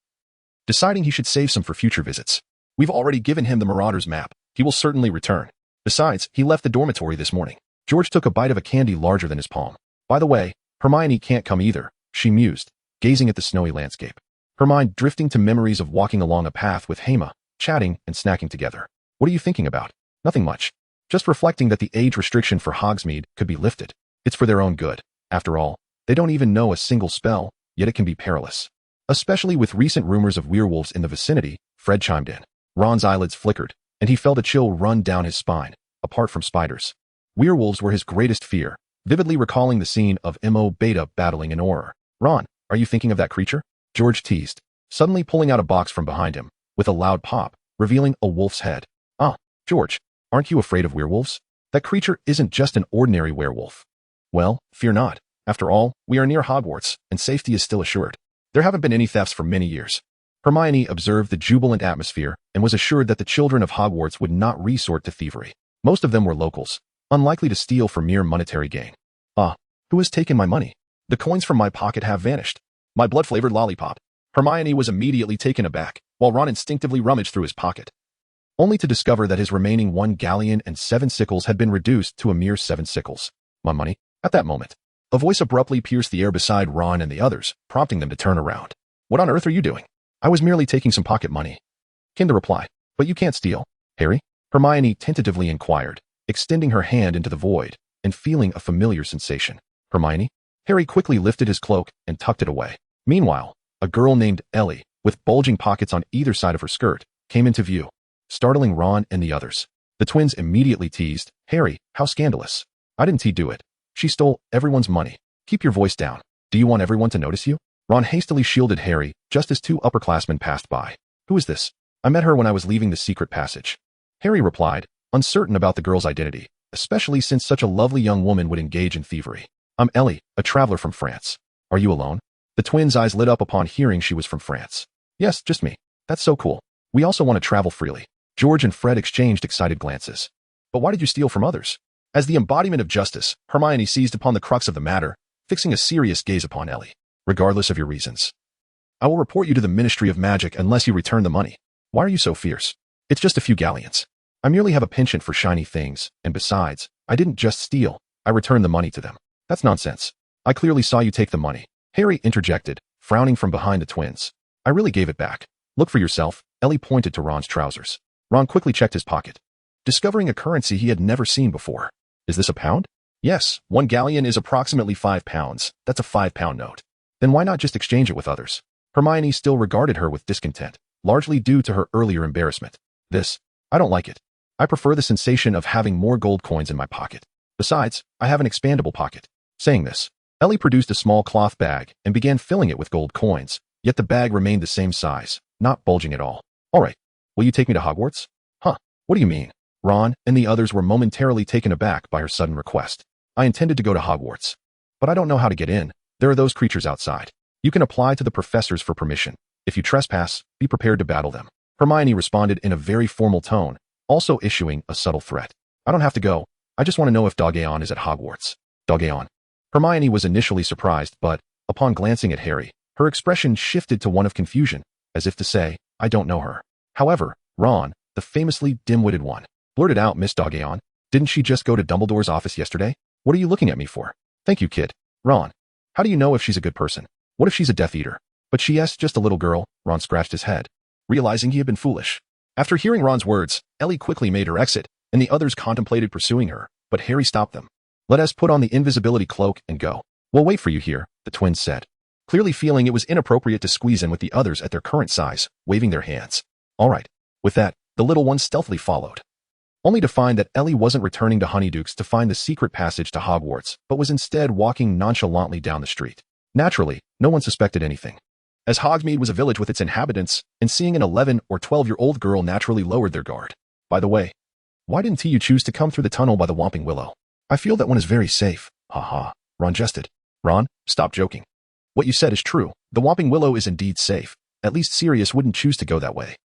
A: deciding he should save some for future visits. We've already given him the Marauder's map. He will certainly return. Besides, he left the dormitory this morning. George took a bite of a candy larger than his palm. By the way, Hermione can't come either, she mused, gazing at the snowy landscape, her mind drifting to memories of walking along a path with Hema, chatting and snacking together. What are you thinking about? Nothing much. Just reflecting that the age restriction for Hogsmeade could be lifted. It's for their own good. After all, they don't even know a single spell, yet it can be perilous. Especially with recent rumors of werewolves in the vicinity, Fred chimed in. Ron's eyelids flickered, and he felt a chill run down his spine. Apart from spiders, werewolves were his greatest fear, vividly recalling the scene of Mo Beta battling an Auror. Ron, are you thinking of that creature? George teased, suddenly pulling out a box from behind him, with a loud pop, revealing a wolf's head. Ah, George, aren't you afraid of werewolves? That creature isn't just an ordinary werewolf. Well, fear not. After all, we are near Hogwarts, and safety is still assured. There haven't been any thefts for many years. Hermione observed the jubilant atmosphere and was assured that the children of Hogwarts would not resort to thievery. Most of them were locals, unlikely to steal for mere monetary gain. Ah, who has taken my money? The coins from my pocket have vanished. My blood-flavored lollipop. Hermione was immediately taken aback, while Ron instinctively rummaged through his pocket, only to discover that his remaining 1 galleon and 7 sickles had been reduced to a mere 7 sickles. My money? At that moment, a voice abruptly pierced the air beside Ron and the others, prompting them to turn around. What on earth are you doing? I was merely taking some pocket money, came the reply. But you can't steal, Harry? Hermione tentatively inquired, extending her hand into the void and feeling a familiar sensation. Hermione? Harry quickly lifted his cloak and tucked it away. Meanwhile, a girl named Ellie, with bulging pockets on either side of her skirt, came into view, startling Ron and the others. The twins immediately teased, Harry, how scandalous. I didn't do it. She stole everyone's money. Keep your voice down. Do you want everyone to notice you? Ron hastily shielded Harry just as 2 upperclassmen passed by. Who is this? I met her when I was leaving the secret passage. Harry replied, uncertain about the girl's identity, especially since such a lovely young woman would engage in thievery. I'm Ellie, a traveler from France. Are you alone? The twins' eyes lit up upon hearing she was from France. Yes, just me. That's so cool. We also want to travel freely. George and Fred exchanged excited glances. But why did you steal from others? As the embodiment of justice, Hermione seized upon the crux of the matter, fixing a serious gaze upon Ellie. Regardless of your reasons, I will report you to the Ministry of Magic unless you return the money. Why are you so fierce? It's just a few galleons. I merely have a penchant for shiny things, and besides, I didn't just steal, I returned the money to them. That's nonsense. I clearly saw you take the money. Harry interjected, frowning from behind the twins. I really gave it back. Look for yourself. Ellie pointed to Ron's trousers. Ron quickly checked his pocket, discovering a currency he had never seen before. Is this a pound? Yes, 1 galleon is approximately 5 pounds. That's a 5-pound note. Then why not just exchange it with others? Hermione still regarded her with discontent, largely due to her earlier embarrassment. I don't like it. I prefer the sensation of having more gold coins in my pocket. Besides, I have an expandable pocket. Saying this, Ellie produced a small cloth bag and began filling it with gold coins, yet the bag remained the same size, not bulging at all. All right, will you take me to Hogwarts? Huh, what do you mean? Ron and the others were momentarily taken aback by her sudden request. I intended to go to Hogwarts, but I don't know how to get in. There are those creatures outside. You can apply to the professors for permission. If you trespass, be prepared to battle them. Hermione responded in a very formal tone, also issuing a subtle threat. I don't have to go. I just want to know if Diagon is at Hogwarts. Diagon. Hermione was initially surprised, but, upon glancing at Harry, her expression shifted to one of confusion, as if to say, I don't know her. However, Ron, the famously dim-witted one, blurted out, Miss Diagon, didn't she just go to Dumbledore's office yesterday? What are you looking at me for? Thank you, kid. Ron, how do you know if she's a good person? What if she's a Death Eater? But she is just a little girl. Ron scratched his head, realizing he had been foolish. After hearing Ron's words, Ellie quickly made her exit, and the others contemplated pursuing her, but Harry stopped them. Let us put on the invisibility cloak and go. We'll wait for you here, the twins said, clearly feeling it was inappropriate to squeeze in with the others at their current size, waving their hands. All right. With that, the little one stealthily followed, only to find that Ellie wasn't returning to Honeydukes to find the secret passage to Hogwarts, but was instead walking nonchalantly down the street. Naturally, no one suspected anything, as Hogsmeade was a village with its inhabitants, and seeing an 11 or 12-year-old girl naturally lowered their guard. By the way, why didn't you choose to come through the tunnel by the Whomping Willow? I feel that one is very safe. Ha. Ron jested. Ron, stop joking. What you said is true. The Whomping Willow is indeed safe. At least Sirius wouldn't choose to go that way.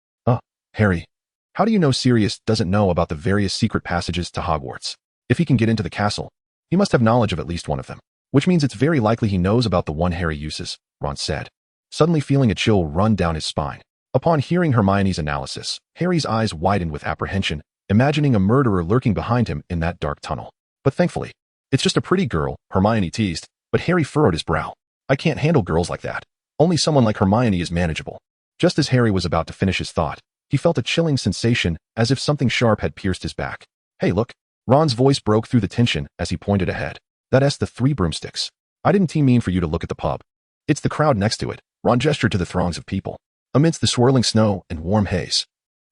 A: Harry, how do you know Sirius doesn't know about the various secret passages to Hogwarts? If he can get into the castle, he must have knowledge of at least one of them, which means it's very likely he knows about the one Harry uses, Ron said, suddenly feeling a chill run down his spine. Upon hearing Hermione's analysis, Harry's eyes widened with apprehension, imagining a murderer lurking behind him in that dark tunnel. But thankfully, it's just a pretty girl, Hermione teased, but Harry furrowed his brow. I can't handle girls like that. Only someone like Hermione is manageable. Just as Harry was about to finish his thought, he felt a chilling sensation as if something sharp had pierced his back. Hey, look. Ron's voice broke through the tension as he pointed ahead. That's the 3 broomsticks. I didn't mean for you to look at the pub. It's the crowd next to it. Ron gestured to the throngs of people. Amidst the swirling snow and warm haze,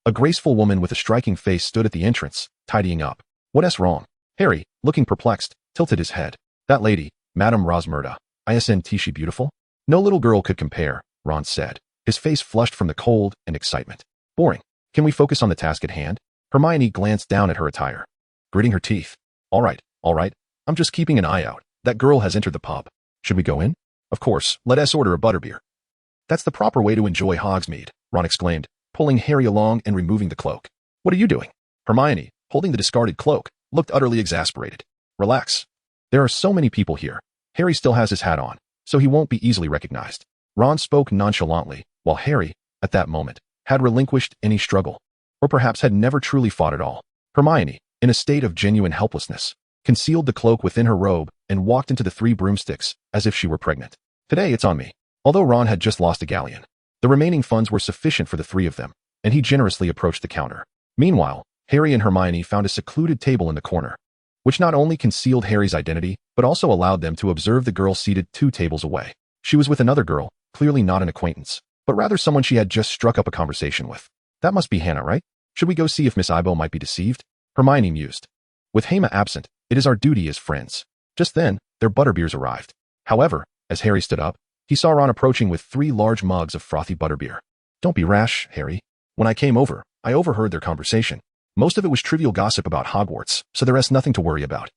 A: a graceful woman with a striking face stood at the entrance, tidying up. What's wrong? Harry, looking perplexed, tilted his head. That lady, Madame Rosmerta. Isn't she beautiful? No little girl could compare, Ron said, his face flushed from the cold and excitement. Boring. Can we focus on the task at hand? Hermione glanced down at her attire, gritting her teeth. All right. I'm just keeping an eye out. that girl has entered the pub. Should we go in? Of course, let us order a butterbeer. That's the proper way to enjoy Hogsmeade, Ron exclaimed, pulling Harry along and removing the cloak. What are you doing? Hermione, holding the discarded cloak, looked utterly exasperated. Relax. There are so many people here. Harry still has his hat on, so he won't be easily recognized. Ron spoke nonchalantly, while Harry, at that moment, had relinquished any struggle, or perhaps had never truly fought at all. Hermione, in a state of genuine helplessness, concealed the cloak within her robe and walked into the 3 broomsticks as if she were pregnant. Today it's on me. Although Ron had just lost a galleon, the remaining funds were sufficient for the 3 of them, and he generously approached the counter. Meanwhile, Harry and Hermione found a secluded table in the corner, which not only concealed Harry's identity, but also allowed them to observe the girl seated 2 tables away. She was with another girl, clearly not an acquaintance, but rather someone she had just struck up a conversation with. That must be Hannah, right? Should we go see if Miss Ibo might be deceived? Hermione mused. With Hema absent, it is our duty as friends. Just then, their butterbeers arrived. However, as Harry stood up, he saw Ron approaching with 3 large mugs of frothy butterbeer. Don't be rash, Harry. When I came over, I overheard their conversation. Most of it was trivial gossip about Hogwarts, so there is nothing to worry about.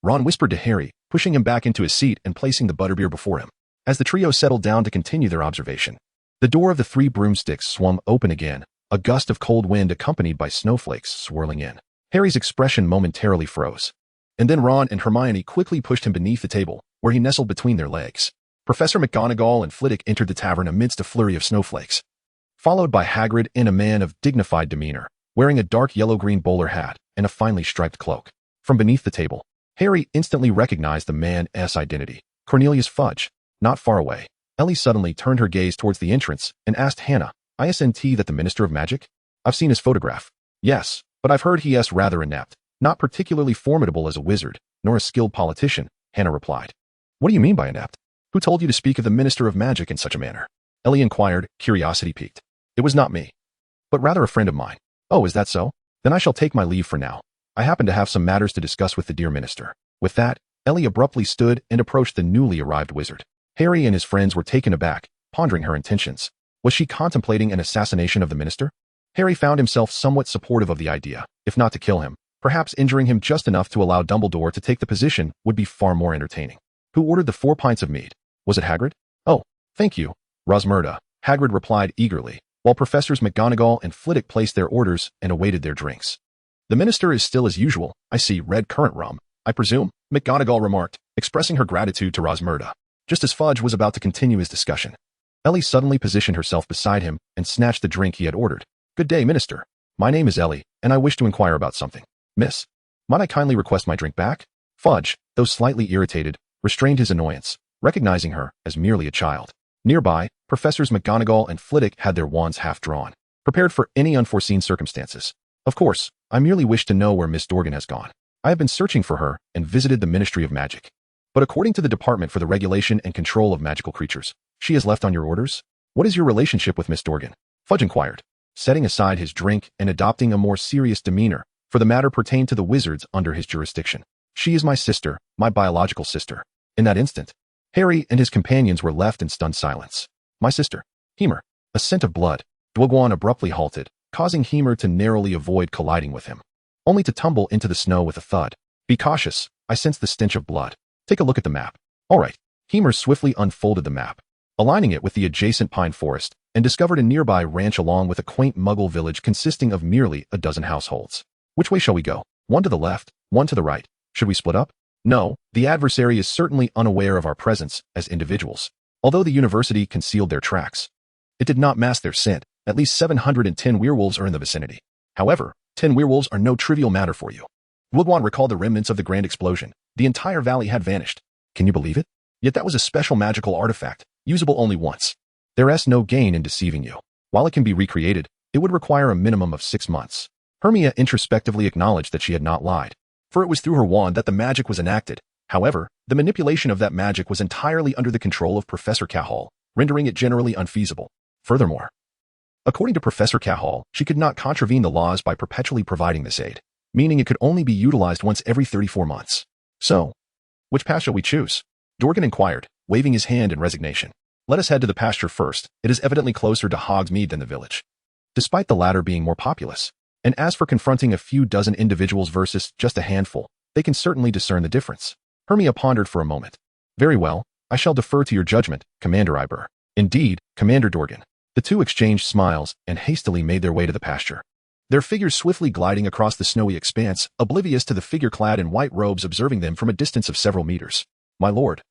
A: Ron whispered to Harry, pushing him back into his seat and placing the butterbeer before him. As the trio settled down to continue their observation, the door of the 3 broomsticks swung open again, a gust of cold wind accompanied by snowflakes swirling in. Harry's expression momentarily froze. And then Ron and Hermione quickly pushed him beneath the table, where he nestled between their legs. Professor McGonagall and Flitwick entered the tavern amidst a flurry of snowflakes, followed by Hagrid and a man of dignified demeanor, wearing a dark yellow-green bowler hat and a finely striped cloak. From beneath the table, Harry instantly recognized the man's identity. Cornelius Fudge. Not far away, Ellie suddenly turned her gaze towards the entrance and asked Hannah, "Isn't that the Minister of Magic? I've seen his photograph." "Yes, but I've heard he is rather inept, not particularly formidable as a wizard, nor a skilled politician," Hannah replied. "What do you mean by inept? Who told you to speak of the Minister of Magic in such a manner?" Ellie inquired, curiosity piqued. "It was not me, but rather a friend of mine." "Oh, is that so? Then I shall take my leave for now. I happen to have some matters to discuss with the dear minister." With that, Ellie abruptly stood and approached the newly arrived wizard. Harry and his friends were taken aback, pondering her intentions. Was she contemplating an assassination of the minister? Harry found himself somewhat supportive of the idea. If not to kill him, perhaps injuring him just enough to allow Dumbledore to take the position would be far more entertaining. Who ordered the 4 pints of mead? Was it Hagrid? "Oh, thank you, Rosmerta," Hagrid replied eagerly, while Professors McGonagall and Flitwick placed their orders and awaited their drinks. "The minister is still as usual. I see red currant rum, I presume," McGonagall remarked, expressing her gratitude to Rosmerta. Just as Fudge was about to continue his discussion, Ellie suddenly positioned herself beside him and snatched the drink he had ordered. "Good day, Minister. My name is Ellie, and I wish to inquire about something." "Miss, might I kindly request my drink back?" Fudge, though slightly irritated, restrained his annoyance, recognizing her as merely a child. Nearby, Professors McGonagall and Flitwick had their wands half drawn, prepared for any unforeseen circumstances. "Of course, I merely wish to know where Miss Dorgan has gone. I have been searching for her and visited the Ministry of Magic. But according to the Department for the Regulation and Control of Magical Creatures, she has left on your orders? What is your relationship with Miss Dorgan?" Fudge inquired, setting aside his drink and adopting a more serious demeanor, for the matter pertained to the wizards under his jurisdiction. "She is my sister, my biological sister." In that instant, Harry and his companions were left in stunned silence. "My sister, Hema." A scent of blood. Diagon abruptly halted, causing Hema to narrowly avoid colliding with him, only to tumble into the snow with a thud. "Be cautious, I sense the stench of blood. Take a look at the map." "All right." Hema swiftly unfolded the map, aligning it with the adjacent pine forest, and discovered a nearby ranch along with a quaint muggle village consisting of merely a dozen households. "Which way shall we go? One to the left, one to the right. Should we split up?" "No, the adversary is certainly unaware of our presence as individuals. Although the university concealed their tracks, it did not mask their scent. At least 710 werewolves are in the vicinity. However, 10 werewolves are no trivial matter for you." Diagon recalled the remnants of the grand explosion. The entire valley had vanished. Can you believe it? Yet that was a special magical artifact, usable only once. There is no gain in deceiving you. While it can be recreated, it would require a minimum of 6 months. Hermione introspectively acknowledged that she had not lied, for it was through her wand that the magic was enacted. However, the manipulation of that magic was entirely under the control of Professor Cahill, rendering it generally unfeasible. Furthermore, according to Professor Cahill, she could not contravene the laws by perpetually providing this aid, meaning it could only be utilized once every 34 months. "So, which path shall we choose?" Dorgan inquired, waving his hand in resignation. "Let us head to the pasture first. It is evidently closer to Hogsmeade than the village, despite the latter being more populous. And as for confronting a few dozen individuals versus just a handful, they can certainly discern the difference." Hermia pondered for a moment. Very well, I shall defer to your judgment, Commander Iber. Indeed, Commander Dorgan. The two exchanged smiles and hastily made their way to the pasture. Their figures swiftly gliding across the snowy expanse, oblivious to the figure clad in white robes observing them from a distance of several meters. My lord.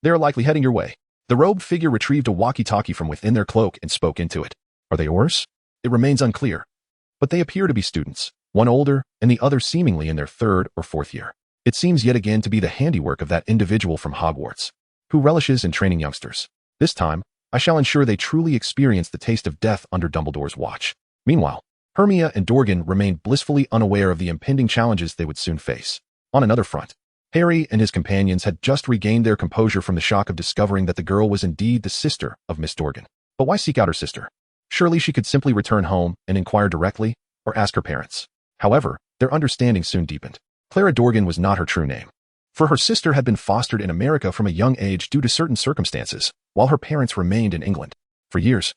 A: They are likely heading your way. The robed figure retrieved a walkie-talkie from within their cloak and spoke into it. Are they yours? It remains unclear. But they appear to be students, one older and the other seemingly in their third or fourth year. It seems yet again to be the handiwork of that individual from Hogwarts, who relishes in training youngsters. This time, I shall ensure they truly experience the taste of death under Dumbledore's watch. Meanwhile, Hermia and Dorgan remained blissfully unaware of the impending challenges they would soon face. On another front, Harry and his companions had just regained their composure from the shock of discovering that the girl was indeed the sister of Miss Dorgan. But why seek out her sister? Surely she could simply return home and inquire directly, or ask her parents. However, their understanding soon deepened. Clara Dorgan was not her true name, for her sister had been fostered in America from a young age due to certain circumstances, while her parents remained in England. For years,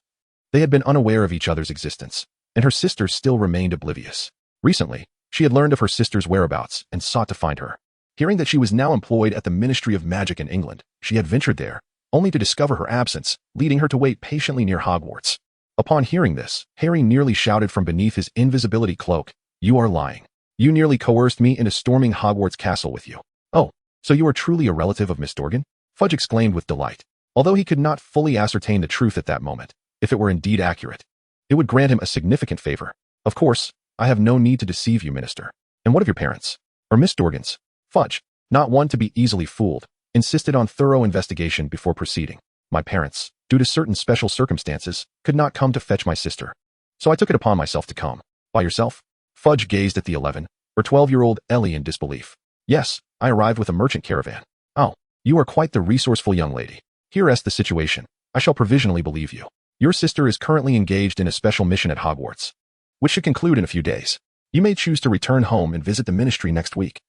A: they had been unaware of each other's existence, and her sister still remained oblivious. Recently, she had learned of her sister's whereabouts and sought to find her. Hearing that she was now employed at the Ministry of Magic in England, she had ventured there, only to discover her absence, leading her to wait patiently near Hogwarts. Upon hearing this, Harry nearly shouted from beneath his invisibility cloak, "You are lying. You nearly coerced me into storming Hogwarts Castle with you." "Oh, so you are truly a relative of Miss Dorgan?" Fudge exclaimed with delight. Although he could not fully ascertain the truth at that moment, if it were indeed accurate, it would grant him a significant favor. "Of course, I have no need to deceive you, Minister. And what of your parents? Or Miss Dorgan's?" Fudge, not one to be easily fooled, insisted on thorough investigation before proceeding. "My parents, due to certain special circumstances, could not come to fetch my sister. So I took it upon myself to come." "By yourself?" Fudge gazed at the 11 or 12-year-old Ellie in disbelief. "Yes, I arrived with a merchant caravan." "Oh, you are quite the resourceful young lady. Here's the situation. I shall provisionally believe you. Your sister is currently engaged in a special mission at Hogwarts, which should conclude in a few days. You may choose to return home and visit the ministry next week.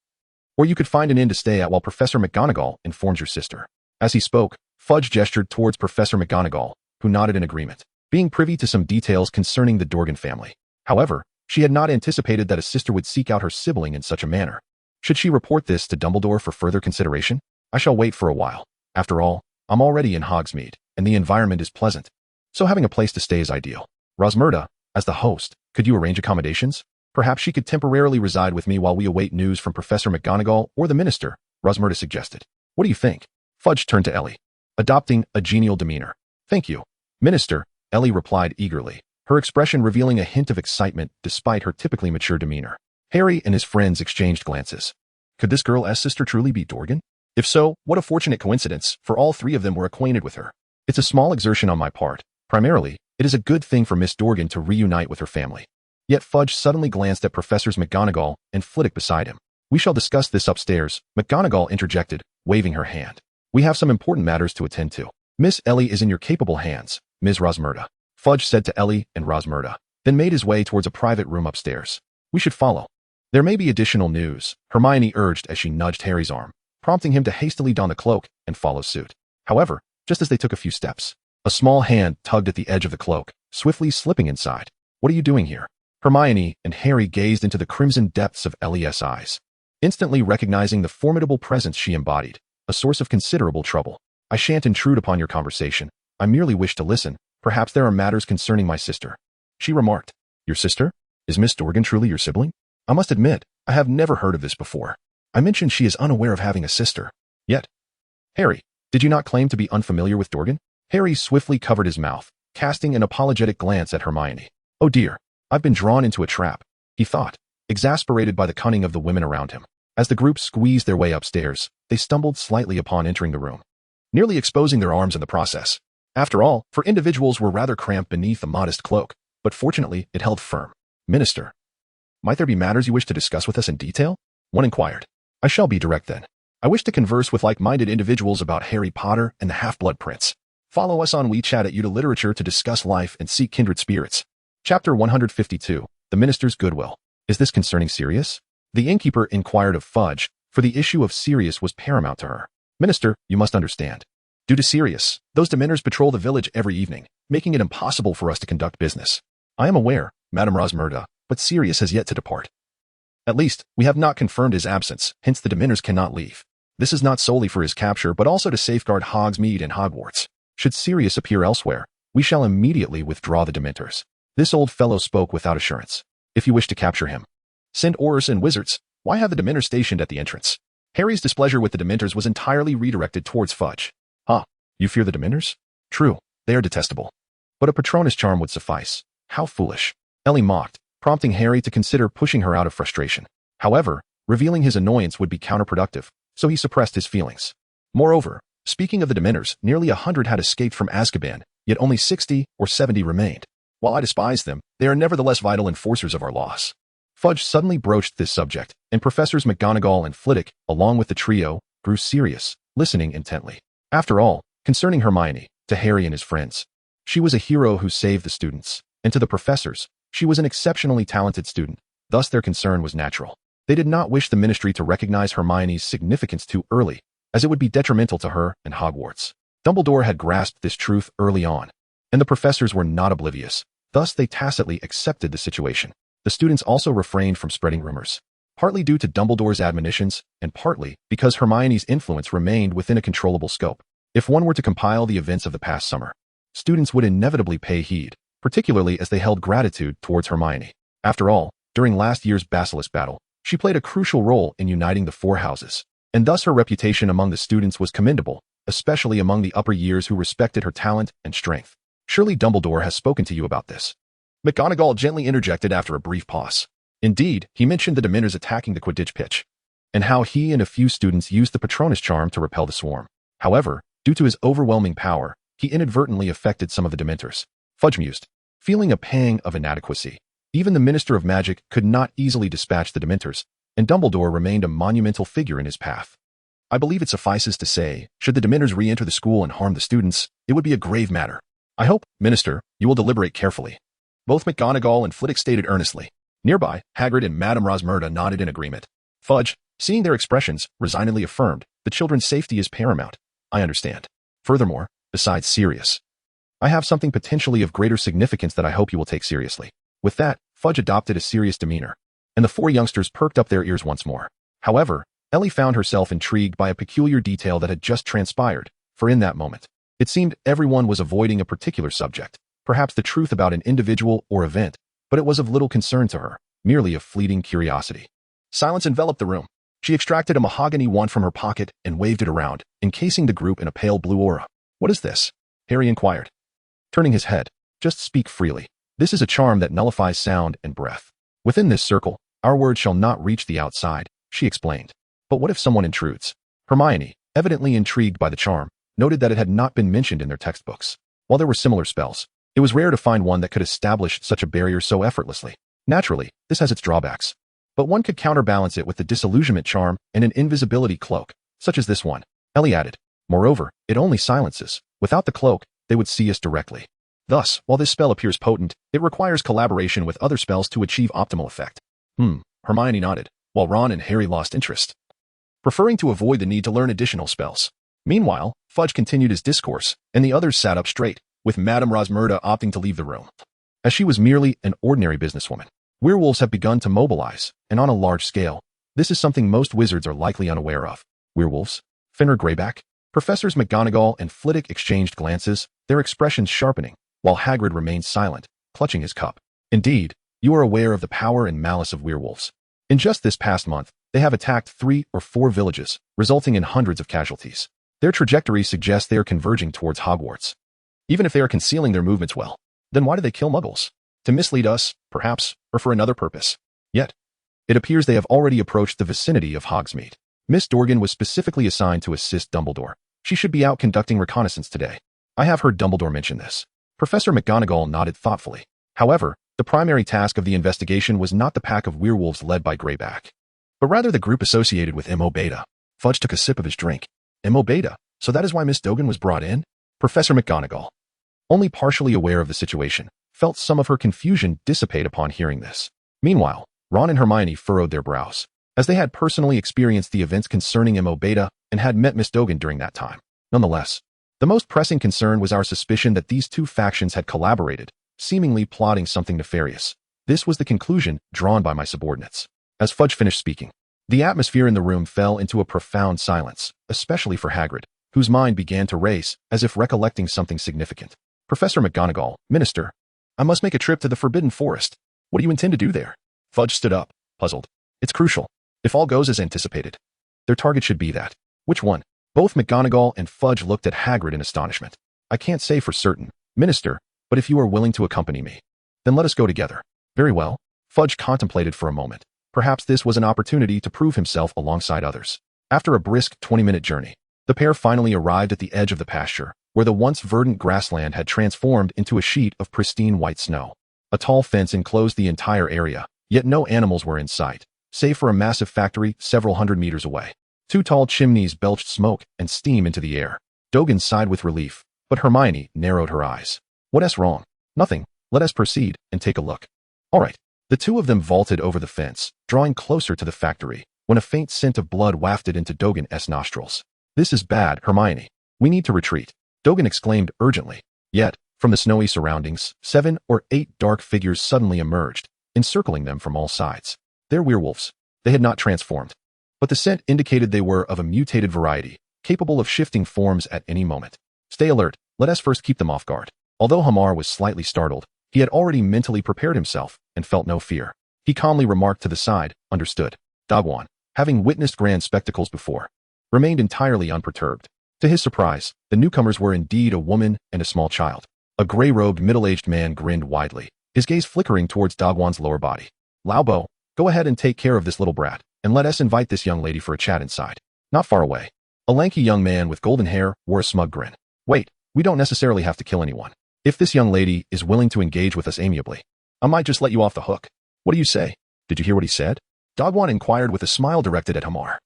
A: Or you could find an inn to stay at while Professor McGonagall informs your sister." As he spoke, Fudge gestured towards Professor McGonagall, who nodded in agreement, being privy to some details concerning the Dorgan family. However, she had not anticipated that a sister would seek out her sibling in such a manner. Should she report this to Dumbledore for further consideration? "I shall wait for a while. After all, I'm already in Hogsmeade, and the environment is pleasant. So having a place to stay is ideal. Rosmerta, as the host, could you arrange accommodations? Perhaps she could temporarily reside with me while we await news from Professor McGonagall or the minister," Rosmerta suggested. "What do you think?" Fudge turned to Ellie, adopting a genial demeanor. "Thank you, Minister," Ellie replied eagerly, her expression revealing a hint of excitement despite her typically mature demeanor. Harry and his friends exchanged glances. Could this girl's sister truly be Dorgan? If so, what a fortunate coincidence, for all three of them were acquainted with her. It's a small exertion on my part. Primarily, it is a good thing for Miss Dorgan to reunite with her family. Yet Fudge suddenly glanced at Professors McGonagall and Flitwick beside him. "We shall discuss this upstairs," McGonagall interjected, waving her hand. "We have some important matters to attend to." "Miss Ellie is in your capable hands, Ms. Rosmerta," Fudge said to Ellie and Rosmerta, then made his way towards a private room upstairs. "We should follow. There may be additional news," Hermione urged as she nudged Harry's arm, prompting him to hastily don the cloak and follow suit. However, just as they took a few steps, a small hand tugged at the edge of the cloak, swiftly slipping inside. "What are you doing here?" Hermione and Harry gazed into the crimson depths of Ellie's eyes, instantly recognizing the formidable presence she embodied, a source of considerable trouble. "I shan't intrude upon your conversation. I merely wish to listen. Perhaps there are matters concerning my sister," she remarked. "Your sister? Is Miss Dorgan truly your sibling? I must admit, I have never heard of this before. I mentioned she is unaware of having a sister. Yet, Harry, did you not claim to be unfamiliar with Dorgan?" Harry swiftly covered his mouth, casting an apologetic glance at Hermione. "Oh dear, I've been drawn into a trap," he thought, exasperated by the cunning of the women around him. As the group squeezed their way upstairs, they stumbled slightly upon entering the room, nearly exposing their arms in the process. After all, for individuals were rather cramped beneath a modest cloak, but fortunately it held firm. "Minister, might there be matters you wish to discuss with us in detail?" one inquired. "I shall be direct then. I wish to converse with like-minded individuals about Harry Potter and the Half-Blood Prince. Follow us on WeChat at Uta Literature to discuss life and seek kindred spirits." Chapter 152, The Minister's Goodwill. "Is this concerning Sirius?" the innkeeper inquired of Fudge, for the issue of Sirius was paramount to her. "Minister, you must understand. Due to Sirius, those Dementors patrol the village every evening, making it impossible for us to conduct business." "I am aware, Madame Rosmerta, but Sirius has yet to depart. At least, we have not confirmed his absence, hence the Dementors cannot leave." This is not solely for his capture, but also to safeguard Hogsmeade and Hogwarts. Should Sirius appear elsewhere, we shall immediately withdraw the Dementors. This old fellow spoke without assurance. If you wish to capture him, send Aurors and wizards. Why have the Dementors stationed at the entrance? Harry's displeasure with the Dementors was entirely redirected towards Fudge. You fear the Dementors? True, they are detestable. But a Patronus charm would suffice. How foolish. Ellie mocked, prompting Harry to consider pushing her out of frustration. However, revealing his annoyance would be counterproductive, so he suppressed his feelings. Moreover, speaking of the Dementors, nearly 100 had escaped from Azkaban, yet only 60 or 70 remained. While I despise them, they are nevertheless vital enforcers of our laws. Fudge suddenly broached this subject, and Professors McGonagall and Flitwick, along with the trio, grew serious, listening intently. After all, concerning Hermione, to Harry and his friends, she was a hero who saved the students, and to the professors, she was an exceptionally talented student, thus their concern was natural. They did not wish the Ministry to recognize Hermione's significance too early, as it would be detrimental to her and Hogwarts. Dumbledore had grasped this truth early on, and the professors were not oblivious, thus they tacitly accepted the situation. The students also refrained from spreading rumors, partly due to Dumbledore's admonitions, and partly because Hermione's influence remained within a controllable scope. If one were to compile the events of the past summer, students would inevitably pay heed, particularly as they held gratitude towards Hermione. After all, during last year's Basilisk battle, she played a crucial role in uniting the four houses, and thus her reputation among the students was commendable, especially among the upper years who respected her talent and strength. Surely Dumbledore has spoken to you about this. McGonagall gently interjected after a brief pause. Indeed, he mentioned the Dementors attacking the Quidditch pitch, and how he and a few students used the Patronus charm to repel the swarm. However, due to his overwhelming power, he inadvertently affected some of the Dementors. Fudge mused, feeling a pang of inadequacy. Even the Minister of Magic could not easily dispatch the Dementors, and Dumbledore remained a monumental figure in his path. I believe it suffices to say, should the Dementors re-enter the school and harm the students, it would be a grave matter. I hope, Minister, you will deliberate carefully. Both McGonagall and Flitwick stated earnestly. Nearby, Hagrid and Madame Rosmerta nodded in agreement. Fudge, seeing their expressions, resignedly affirmed, the children's safety is paramount. I understand. Furthermore, besides Sirius, I have something potentially of greater significance that I hope you will take seriously. With that, Fudge adopted a serious demeanor, and the four youngsters perked up their ears once more. However, Ellie found herself intrigued by a peculiar detail that had just transpired, for in that moment, it seemed everyone was avoiding a particular subject, perhaps the truth about an individual or event, but it was of little concern to her, merely a fleeting curiosity. Silence enveloped the room. She extracted a mahogany wand from her pocket and waved it around, encasing the group in a pale blue aura. What is this? Harry inquired, turning his head. Just speak freely. This is a charm that nullifies sound and breath. Within this circle, our words shall not reach the outside, she explained. But what if someone intrudes? Hermione, evidently intrigued by the charm, noted that it had not been mentioned in their textbooks. While there were similar spells, it was rare to find one that could establish such a barrier so effortlessly. Naturally, this has its drawbacks, but one could counterbalance it with the disillusionment charm and an invisibility cloak, such as this one, Ellie added. Moreover, it only silences. Without the cloak, they would see us directly. Thus, while this spell appears potent, it requires collaboration with other spells to achieve optimal effect. Hermione nodded, while Ron and Harry lost interest, preferring to avoid the need to learn additional spells. Meanwhile, Fudge continued his discourse, and the others sat up straight, with Madame Rosmerta opting to leave the room, as she was merely an ordinary businesswoman. Werewolves have begun to mobilize, and on a large scale. This is something most wizards are likely unaware of. Werewolves? Finner Greyback? Professors McGonagall and Flitwick exchanged glances, their expressions sharpening, while Hagrid remained silent, clutching his cup. Indeed, you are aware of the power and malice of werewolves. In just this past month, they have attacked 3 or 4 villages, resulting in hundreds of casualties. Their trajectory suggests they are converging towards Hogwarts. Even if they are concealing their movements well, then why do they kill muggles? To mislead us, perhaps, or for another purpose. Yet, it appears they have already approached the vicinity of Hogsmeade. Miss Dorgan was specifically assigned to assist Dumbledore. She should be out conducting reconnaissance today. I have heard Dumbledore mention this. Professor McGonagall nodded thoughtfully. However, the primary task of the investigation was not the pack of werewolves led by Greyback, but rather the group associated with Mo Beta. Fudge took a sip of his drink. Mo Beta, so that is why Miss Dorgan was brought in? Professor McGonagall, only partially aware of the situation, felt some of her confusion dissipate upon hearing this. Meanwhile, Ron and Hermione furrowed their brows, as they had personally experienced the events concerning Mo Beta and had met Miss Dorgan during that time. Nonetheless, the most pressing concern was our suspicion that these two factions had collaborated, seemingly plotting something nefarious. This was the conclusion drawn by my subordinates. As Fudge finished speaking, The atmosphere in the room fell into a profound silence, especially for Hagrid, whose mind began to race as if recollecting something significant. Professor McGonagall, Minister, I must make a trip to the Forbidden Forest. What do you intend to do there? Fudge stood up, puzzled. It's crucial. If all goes as anticipated, their target should be that. Which one? Both McGonagall and Fudge looked at Hagrid in astonishment. I can't say for certain, Minister, but if you are willing to accompany me, then let us go together. Very well. Fudge contemplated for a moment. Perhaps this was an opportunity to prove himself alongside others. After a brisk 20-minute journey, the pair finally arrived at the edge of the pasture, where the once verdant grassland had transformed into a sheet of pristine white snow. A tall fence enclosed the entire area, yet no animals were in sight, save for a massive factory several hundred meters away. Two tall chimneys belched smoke and steam into the air. Diagon sighed with relief, but Hermione narrowed her eyes. What's wrong? Nothing. Let us proceed and take a look. All right. The two of them vaulted over the fence, drawing closer to the factory, when a faint scent of blood wafted into Diagon's nostrils. This is bad, Hermione. We need to retreat. Diagon exclaimed urgently. Yet, from the snowy surroundings, 7 or 8 dark figures suddenly emerged, encircling them from all sides. They're werewolves. They had not transformed, but the scent indicated they were of a mutated variety, capable of shifting forms at any moment. Stay alert. Let us first keep them off guard. Although Hema was slightly startled, he had already mentally prepared himself and felt no fear. He calmly remarked to the side, understood. Diagon, having witnessed grand spectacles before, remained entirely unperturbed. To his surprise, the newcomers were indeed a woman and a small child. A gray-robed middle-aged man grinned widely, his gaze flickering towards Diagon's lower body. Laubo, go ahead and take care of this little brat, and let us invite this young lady for a chat inside. Not far away, a lanky young man with golden hair wore a smug grin. Wait, we don't necessarily have to kill anyone. If this young lady is willing to engage with us amiably, I might just let you off the hook. What do you say? Did you hear what he said? Diagon inquired with a smile directed at Hema.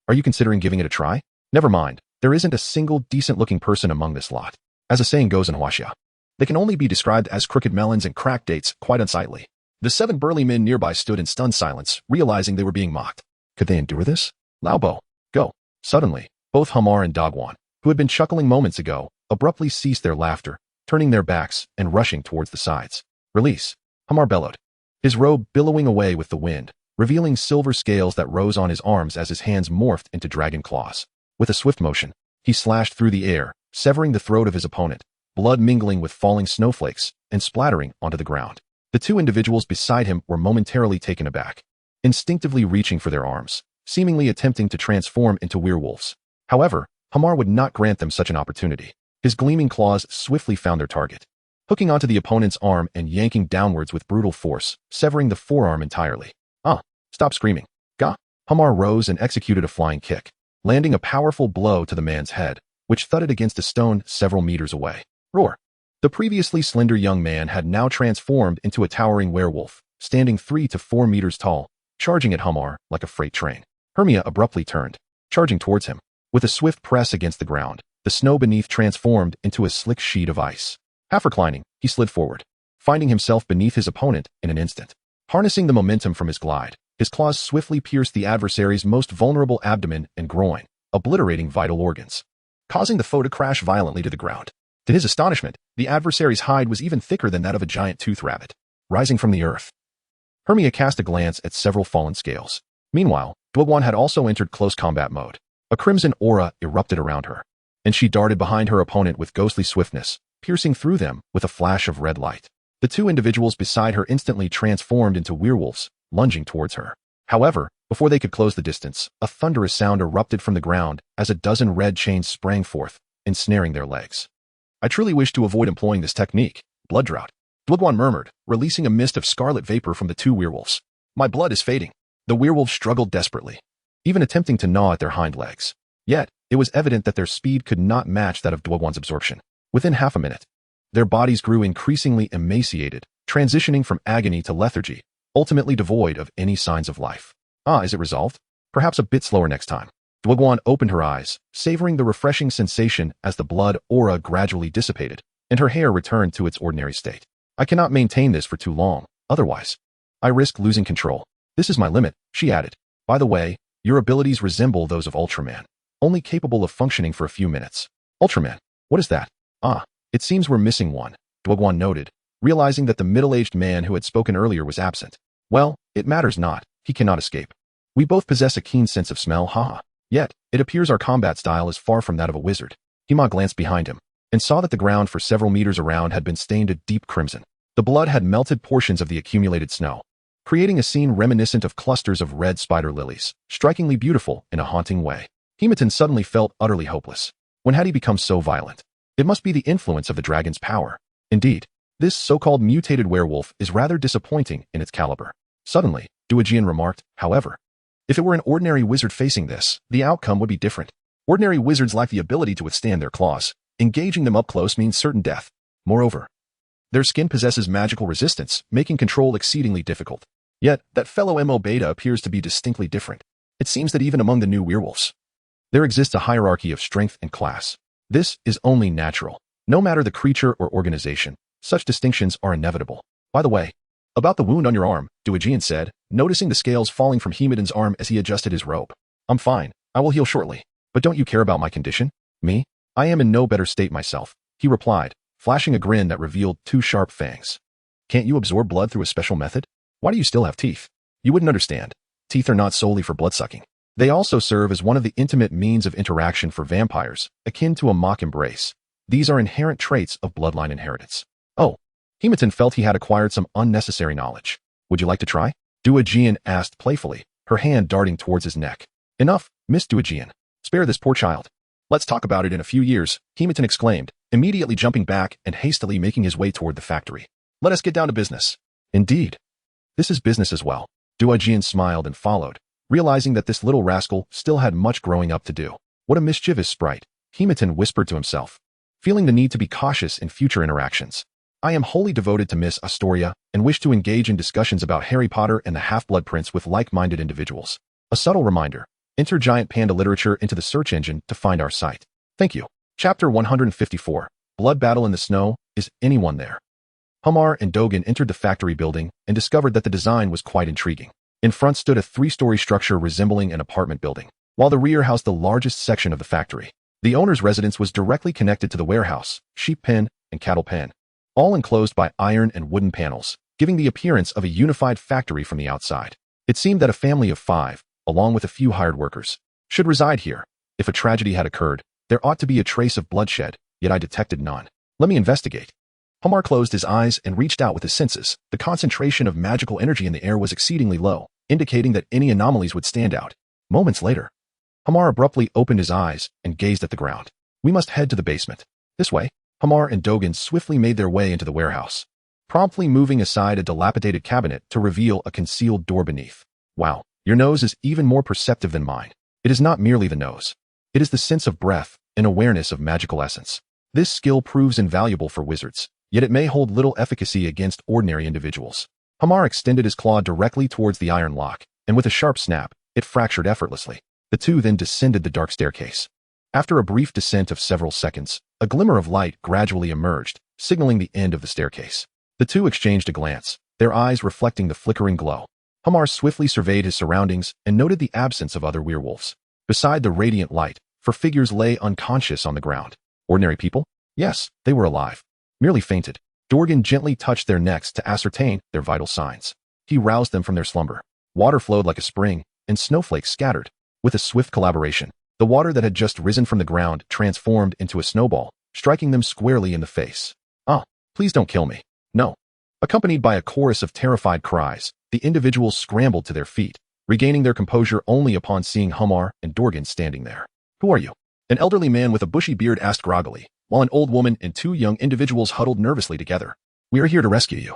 A: Are you considering giving it a try? Never mind, there isn't a single decent-looking person among this lot. As a saying goes in Huaxia, they can only be described as crooked melons and cracked dates, quite unsightly. The 7 burly men nearby stood in stunned silence, realizing they were being mocked. Could they endure this? Laubo, go. Suddenly, both Hema and Diagon, who had been chuckling moments ago, abruptly ceased their laughter, turning their backs and rushing towards the sides. Release. Hema bellowed, his robe billowing away with the wind, revealing silver scales that rose on his arms as his hands morphed into dragon claws. With a swift motion, he slashed through the air, severing the throat of his opponent, blood mingling with falling snowflakes and splattering onto the ground. The two individuals beside him were momentarily taken aback, instinctively reaching for their arms, seemingly attempting to transform into werewolves. However, Hema would not grant them such an opportunity. His gleaming claws swiftly found their target, hooking onto the opponent's arm and yanking downwards with brutal force, severing the forearm entirely. Stop screaming. Gah! Hema rose and executed a flying kick, landing a powerful blow to the man's head, which thudded against a stone several meters away. Roar! The previously slender young man had now transformed into a towering werewolf, standing 3 to 4 meters tall, charging at Hema like a freight train. Hermione abruptly turned, charging towards him. With a swift press against the ground, the snow beneath transformed into a slick sheet of ice. Half reclining, he slid forward, finding himself beneath his opponent in an instant. Harnessing the momentum from his glide, his claws swiftly pierced the adversary's most vulnerable abdomen and groin, obliterating vital organs, causing the foe to crash violently to the ground. To his astonishment, the adversary's hide was even thicker than that of a giant tooth rabbit. Rising from the earth, Hermione cast a glance at several fallen scales. Meanwhile, Diagon had also entered close combat mode. A crimson aura erupted around her, and she darted behind her opponent with ghostly swiftness, piercing through them with a flash of red light. The two individuals beside her instantly transformed into werewolves, lunging towards her. However, before they could close the distance, a thunderous sound erupted from the ground as a dozen red chains sprang forth, ensnaring their legs. I truly wish to avoid employing this technique. Blood drought. Diagon murmured, releasing a mist of scarlet vapor from the two werewolves. My blood is fading. The werewolves struggled desperately, even attempting to gnaw at their hind legs. Yet, it was evident that their speed could not match that of Diagon's absorption. Within half a minute, their bodies grew increasingly emaciated, transitioning from agony to lethargy, ultimately devoid of any signs of life. Is it resolved? Perhaps a bit slower next time. Diagon opened her eyes, savoring the refreshing sensation as the blood aura gradually dissipated, and her hair returned to its ordinary state. I cannot maintain this for too long, otherwise I risk losing control. This is my limit, she added. By the way, your abilities resemble those of Ultraman, only capable of functioning for a few minutes. Ultraman? What is that? It seems we're missing one, Diagon noted, realizing that the middle-aged man who had spoken earlier was absent. Well, it matters not, he cannot escape. We both possess a keen sense of smell, haha. Yet, it appears our combat style is far from that of a wizard. Hema glanced behind him and saw that the ground for several meters around had been stained a deep crimson. The blood had melted portions of the accumulated snow, creating a scene reminiscent of clusters of red spider lilies, strikingly beautiful in a haunting way. Hema suddenly felt utterly hopeless. When had he become so violent? It must be the influence of the dragon's power. Indeed, this so-called mutated werewolf is rather disappointing in its caliber. Suddenly, Diagon remarked, however, if it were an ordinary wizard facing this, the outcome would be different. Ordinary wizards lack the ability to withstand their claws. Engaging them up close means certain death. Moreover, their skin possesses magical resistance, making control exceedingly difficult. Yet, that fellow Mo Beta appears to be distinctly different. It seems that even among the new werewolves, there exists a hierarchy of strength and class. This is only natural. No matter the creature or organization, such distinctions are inevitable. By the way, about the wound on your arm, Diagon said, noticing the scales falling from Hema's arm as he adjusted his robe. I'm fine. I will heal shortly. But don't you care about my condition? Me? I am in no better state myself, he replied, flashing a grin that revealed 2 sharp fangs. Can't you absorb blood through a special method? Why do you still have teeth? You wouldn't understand. Teeth are not solely for bloodsucking. They also serve as one of the intimate means of interaction for vampires, akin to a mock embrace. These are inherent traits of bloodline inheritance. Oh, Hema felt he had acquired some unnecessary knowledge. Would you like to try? Diagon asked playfully, her hand darting towards his neck. Enough, Miss Diagon. Spare this poor child. Let's talk about it in a few years, Hema exclaimed, immediately jumping back and hastily making his way toward the factory. Let us get down to business. Indeed. This is business as well. Diagon smiled and followed, realizing that this little rascal still had much growing up to do. What a mischievous sprite, Hema whispered to himself, feeling the need to be cautious in future interactions. I am wholly devoted to Miss Astoria and wish to engage in discussions about Harry Potter and the Half-Blood Prince with like-minded individuals. A subtle reminder. Enter Giant Panda Literature into the search engine to find our site. Thank you. Chapter 154. Blood Battle in the Snow. Is anyone there? Hema and Diagon entered the factory building and discovered that the design was quite intriguing. In front stood a 3-story structure resembling an apartment building, while the rear housed the largest section of the factory. The owner's residence was directly connected to the warehouse, sheep pen, and cattle pen, all enclosed by iron and wooden panels, giving the appearance of a unified factory from the outside. It seemed that a family of 5, along with a few hired workers, should reside here. If a tragedy had occurred, there ought to be a trace of bloodshed, yet I detected none. Let me investigate. Hema closed his eyes and reached out with his senses. The concentration of magical energy in the air was exceedingly low, indicating that any anomalies would stand out. Moments later, Hema abruptly opened his eyes and gazed at the ground. We must head to the basement. This way. Hema and Diagon swiftly made their way into the warehouse, promptly moving aside a dilapidated cabinet to reveal a concealed door beneath. Wow, your nose is even more perceptive than mine. It is not merely the nose. It is the sense of breath and awareness of magical essence. This skill proves invaluable for wizards, yet it may hold little efficacy against ordinary individuals. Hema extended his claw directly towards the iron lock, and with a sharp snap, it fractured effortlessly. The two then descended the dark staircase. After a brief descent of several seconds, a glimmer of light gradually emerged, signaling the end of the staircase. The two exchanged a glance, their eyes reflecting the flickering glow. Hema swiftly surveyed his surroundings and noted the absence of other werewolves. Beside the radiant light, 4 figures lay unconscious on the ground. Ordinary people? Yes, they were alive. Merely fainted. Diagon gently touched their necks to ascertain their vital signs. He roused them from their slumber. Water flowed like a spring, and snowflakes scattered. With a swift collaboration, the water that had just risen from the ground transformed into a snowball, striking them squarely in the face. Ah, please don't kill me. No. Accompanied by a chorus of terrified cries, the individuals scrambled to their feet, regaining their composure only upon seeing Hema and Diagon standing there. Who are you? An elderly man with a bushy beard asked groggily, while an old woman and 2 young individuals huddled nervously together. We are here to rescue you.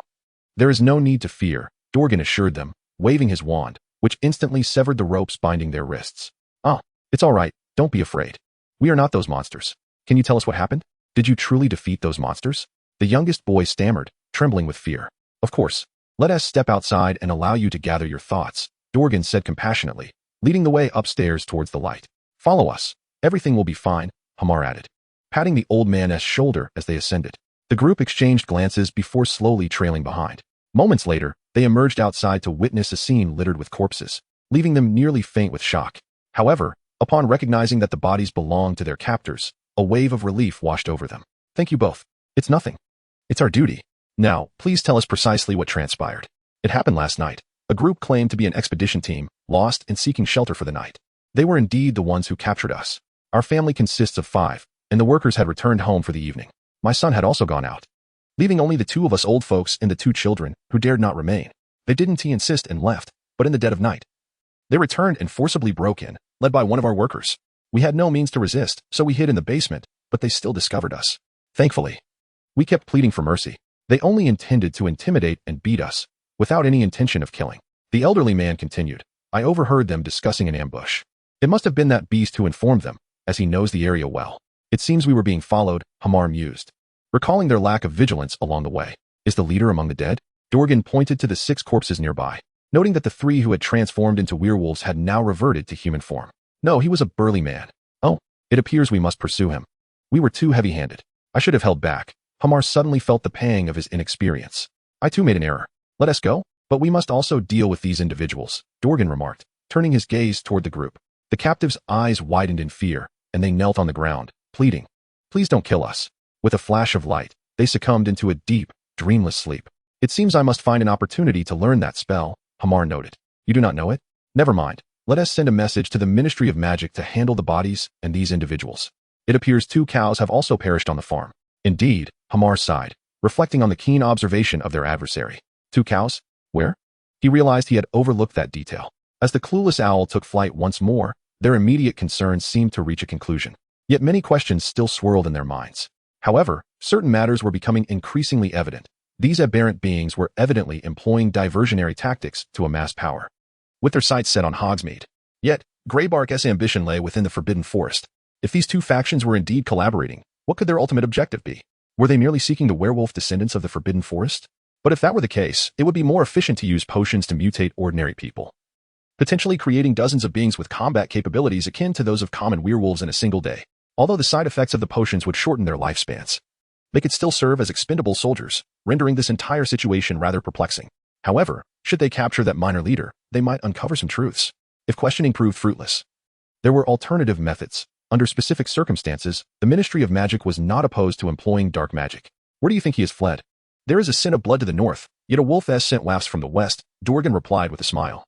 A: There is no need to fear, Diagon assured them, waving his wand, which instantly severed the ropes binding their wrists. Ah, it's all right, don't be afraid. We are not those monsters. Can you tell us what happened? Did you truly defeat those monsters? The youngest boy stammered, trembling with fear. Of course. Let us step outside and allow you to gather your thoughts, Diagon said compassionately, leading the way upstairs towards the light. Follow us. Everything will be fine, Hema added, patting the old man's shoulder as they ascended. The group exchanged glances before slowly trailing behind. Moments later, they emerged outside to witness a scene littered with corpses, leaving them nearly faint with shock. However, upon recognizing that the bodies belonged to their captors, a wave of relief washed over them. Thank you both. It's nothing. It's our duty. Now, please tell us precisely what transpired. It happened last night. A group claimed to be an expedition team, lost and seeking shelter for the night. They were indeed the ones who captured us. Our family consists of 5, and the workers had returned home for the evening. My son had also gone out, leaving only the 2 of us old folks and the 2 children, who dared not remain. They didn't insist and left, but in the dead of night, they returned and forcibly broke in, led by one of our workers. We had no means to resist, so we hid in the basement, but they still discovered us. Thankfully, we kept pleading for mercy. They only intended to intimidate and beat us, without any intention of killing. The elderly man continued. I overheard them discussing an ambush. It must have been that beast who informed them, as he knows the area well. It seems we were being followed, Hema mused, recalling their lack of vigilance along the way. Is the leader among the dead? Diagon pointed to the 6 corpses nearby, noting that the 3 who had transformed into werewolves had now reverted to human form. No, he was a burly man. Oh, it appears we must pursue him. We were too heavy-handed. I should have held back. Hema suddenly felt the pang of his inexperience. I too made an error. Let us go, but we must also deal with these individuals, Diagon remarked, turning his gaze toward the group. The captive's eyes widened in fear, and they knelt on the ground, pleading, please don't kill us. With a flash of light, they succumbed into a deep, dreamless sleep. It seems I must find an opportunity to learn that spell, Hema noted. You do not know it? Never mind. Let us send a message to the Ministry of Magic to handle the bodies and these individuals. It appears 2 cows have also perished on the farm. Indeed, Hema sighed, reflecting on the keen observation of their adversary. 2 cows? Where? He realized he had overlooked that detail. As the clueless owl took flight once more, their immediate concerns seemed to reach a conclusion. Yet many questions still swirled in their minds. However, certain matters were becoming increasingly evident. These aberrant beings were evidently employing diversionary tactics to amass power, with their sights set on Hogsmeade. Yet, Greybark's ambition lay within the Forbidden Forest. If these 2 factions were indeed collaborating, what could their ultimate objective be? Were they merely seeking the werewolf descendants of the Forbidden Forest? But if that were the case, it would be more efficient to use potions to mutate ordinary people, potentially creating dozens of beings with combat capabilities akin to those of common werewolves in a single day. Although the side effects of the potions would shorten their lifespans, they could still serve as expendable soldiers, rendering this entire situation rather perplexing. However, should they capture that minor leader, they might uncover some truths. If questioning proved fruitless, there were alternative methods. Under specific circumstances, the Ministry of Magic was not opposed to employing dark magic. Where do you think he has fled? There is a scent of blood to the north, yet a wolf's scent wafts from the west, Diagon replied with a smile,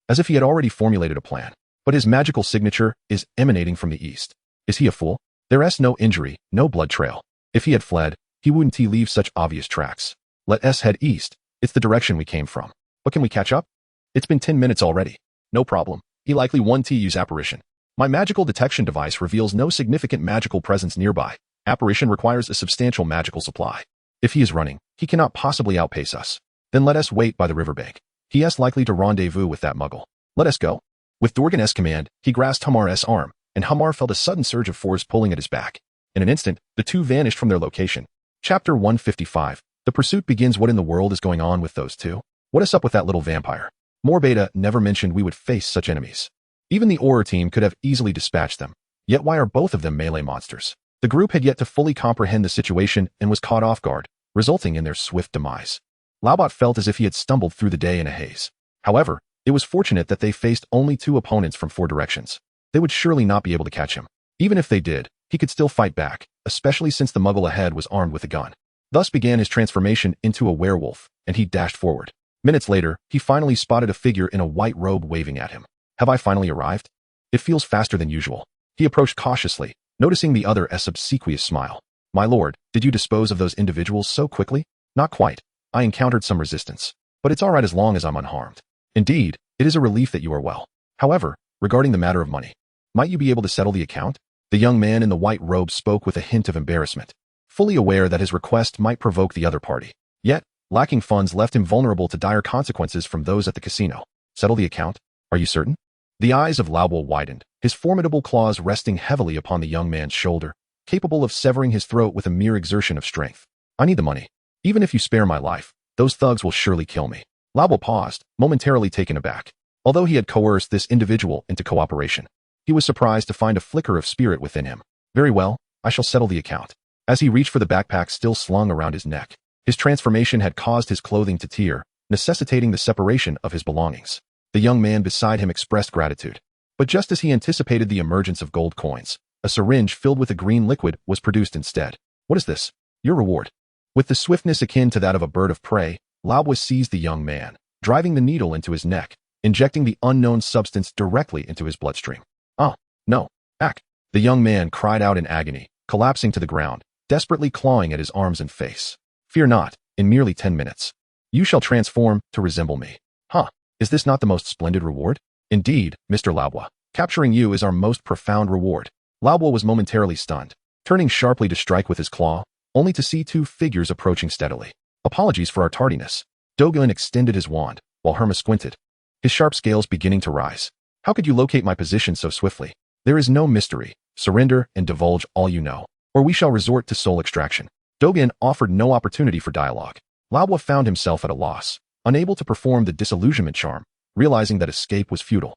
A: as if he had already formulated a plan. But his magical signature is emanating from the east. Is he a fool? There's no injury, no blood trail. If he had fled, he wouldn't leave such obvious tracks. Let us head east. It's the direction we came from. But can we catch up? It's been 10 minutes already. No problem. He likely won to use apparition. My magical detection device reveals no significant magical presence nearby. Apparition requires a substantial magical supply. If he is running, he cannot possibly outpace us. Then let us wait by the riverbank. He is likely to rendezvous with that muggle. Let us go. With Diagon's command, he grasped Hema's arm, and Hema felt a sudden surge of force pulling at his back. In an instant, the 2 vanished from their location. Chapter 155. The pursuit begins. What in the world is going on with those 2? What is up with that little vampire? Morbeda never mentioned we would face such enemies. Even the Auror team could have easily dispatched them. Yet why are both of them melee monsters? The group had yet to fully comprehend the situation and was caught off guard, resulting in their swift demise. Laubot felt as if he had stumbled through the day in a haze. However, it was fortunate that they faced only 2 opponents from 4 directions. They would surely not be able to catch him. Even if they did, he could still fight back, especially since the muggle ahead was armed with a gun. Thus began his transformation into a werewolf, and he dashed forward. Minutes later, he finally spotted a figure in a white robe waving at him. Have I finally arrived? It feels faster than usual. He approached cautiously, noticing the other's obsequious smile. My lord, did you dispose of those individuals so quickly? Not quite. I encountered some resistance, but it's all right as long as I'm unharmed. Indeed, it is a relief that you are well. However, regarding the matter of money, might you be able to settle the account? The young man in the white robe spoke with a hint of embarrassment, fully aware that his request might provoke the other party. Yet, lacking funds left him vulnerable to dire consequences from those at the casino. Settle the account? Are you certain? The eyes of Laubel widened, his formidable claws resting heavily upon the young man's shoulder, capable of severing his throat with a mere exertion of strength. I need the money. Even if you spare my life, those thugs will surely kill me. Laubel paused, momentarily taken aback. Although he had coerced this individual into cooperation, he was surprised to find a flicker of spirit within him. Very well, I shall settle the account. As he reached for the backpack still slung around his neck, his transformation had caused his clothing to tear, necessitating the separation of his belongings. The young man beside him expressed gratitude. But just as he anticipated the emergence of gold coins, a syringe filled with a green liquid was produced instead. What is this? Your reward. With the swiftness akin to that of a bird of prey, Laubel seized the young man, driving the needle into his neck, injecting the unknown substance directly into his bloodstream. "Ah, no, Ack!" The young man cried out in agony, collapsing to the ground, desperately clawing at his arms and face. "Fear not, in merely 10 minutes. You shall transform to resemble me." "Huh, is this not the most splendid reward?" "Indeed, Mr. Laubois. Capturing you is our most profound reward." Laubois was momentarily stunned, turning sharply to strike with his claw, only to see two figures approaching steadily. "Apologies for our tardiness." Diagon extended his wand, while Hema squinted, his sharp scales beginning to rise. "How could you locate my position so swiftly? There is no mystery. Surrender and divulge all you know, or we shall resort to soul extraction." Diagon offered no opportunity for dialogue. Laubois found himself at a loss, unable to perform the disillusionment charm, realizing that escape was futile.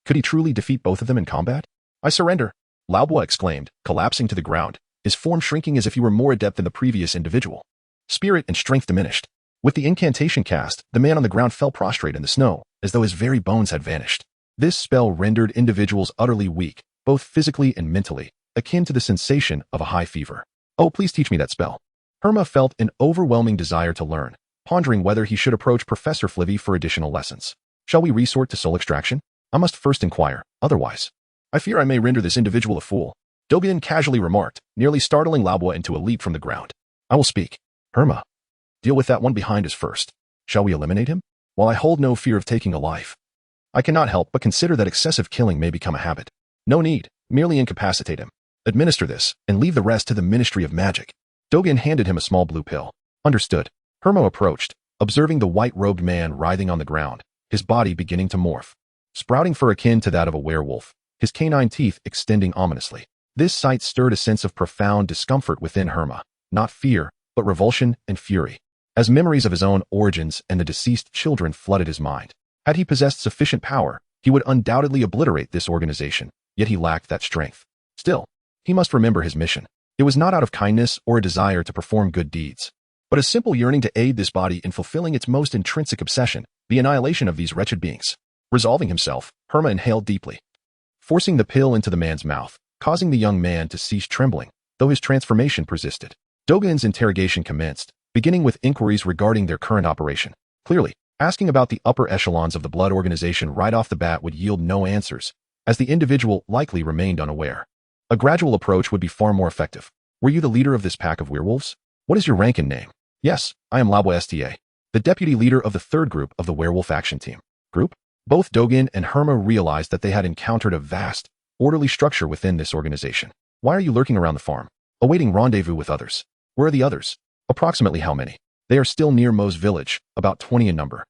A: Could he truly defeat both of them in combat? "I surrender," Laubois exclaimed, collapsing to the ground, his form shrinking as if he were more adept than the previous individual. Spirit and strength diminished. With the incantation cast, the man on the ground fell prostrate in the snow, as though his very bones had vanished. This spell rendered individuals utterly weak, both physically and mentally, akin to the sensation of a high fever. "Oh, please teach me that spell." Hema felt an overwhelming desire to learn, pondering whether he should approach Professor Flivy for additional lessons. "Shall we resort to soul extraction? I must first inquire, otherwise I fear I may render this individual a fool," Diagon casually remarked, nearly startling Laubois into a leap from the ground. "I will speak. Hema, deal with that one behind us first. Shall we eliminate him? While I hold no fear of taking a life, I cannot help but consider that excessive killing may become a habit." "No need, merely incapacitate him. Administer this, and leave the rest to the Ministry of Magic." Diagon handed him a small blue pill. "Understood." Hema approached, observing the white-robed man writhing on the ground, his body beginning to morph, sprouting fur akin to that of a werewolf, his canine teeth extending ominously. This sight stirred a sense of profound discomfort within Hema, not fear, but revulsion and fury, as memories of his own origins and the deceased children flooded his mind. Had he possessed sufficient power, he would undoubtedly obliterate this organization, yet he lacked that strength. Still, he must remember his mission. It was not out of kindness or a desire to perform good deeds, but a simple yearning to aid this body in fulfilling its most intrinsic obsession, the annihilation of these wretched beings. Resolving himself, Hema inhaled deeply, forcing the pill into the man's mouth, causing the young man to cease trembling, though his transformation persisted. Diagon's interrogation commenced, beginning with inquiries regarding their current operation. Clearly, asking about the upper echelons of the blood organization right off the bat would yield no answers, as the individual likely remained unaware. A gradual approach would be far more effective. "Were you the leader of this pack of werewolves? What is your rank and name?" "Yes, I am Laubois Sta, the deputy leader of the third group of the werewolf action team." "Group?" Both Diagon and Hema realized that they had encountered a vast, orderly structure within this organization. "Why are you lurking around the farm, awaiting rendezvous with others?" "Where are the others?" "Approximately how many?" "They are still near Moe's village, about 20 in number,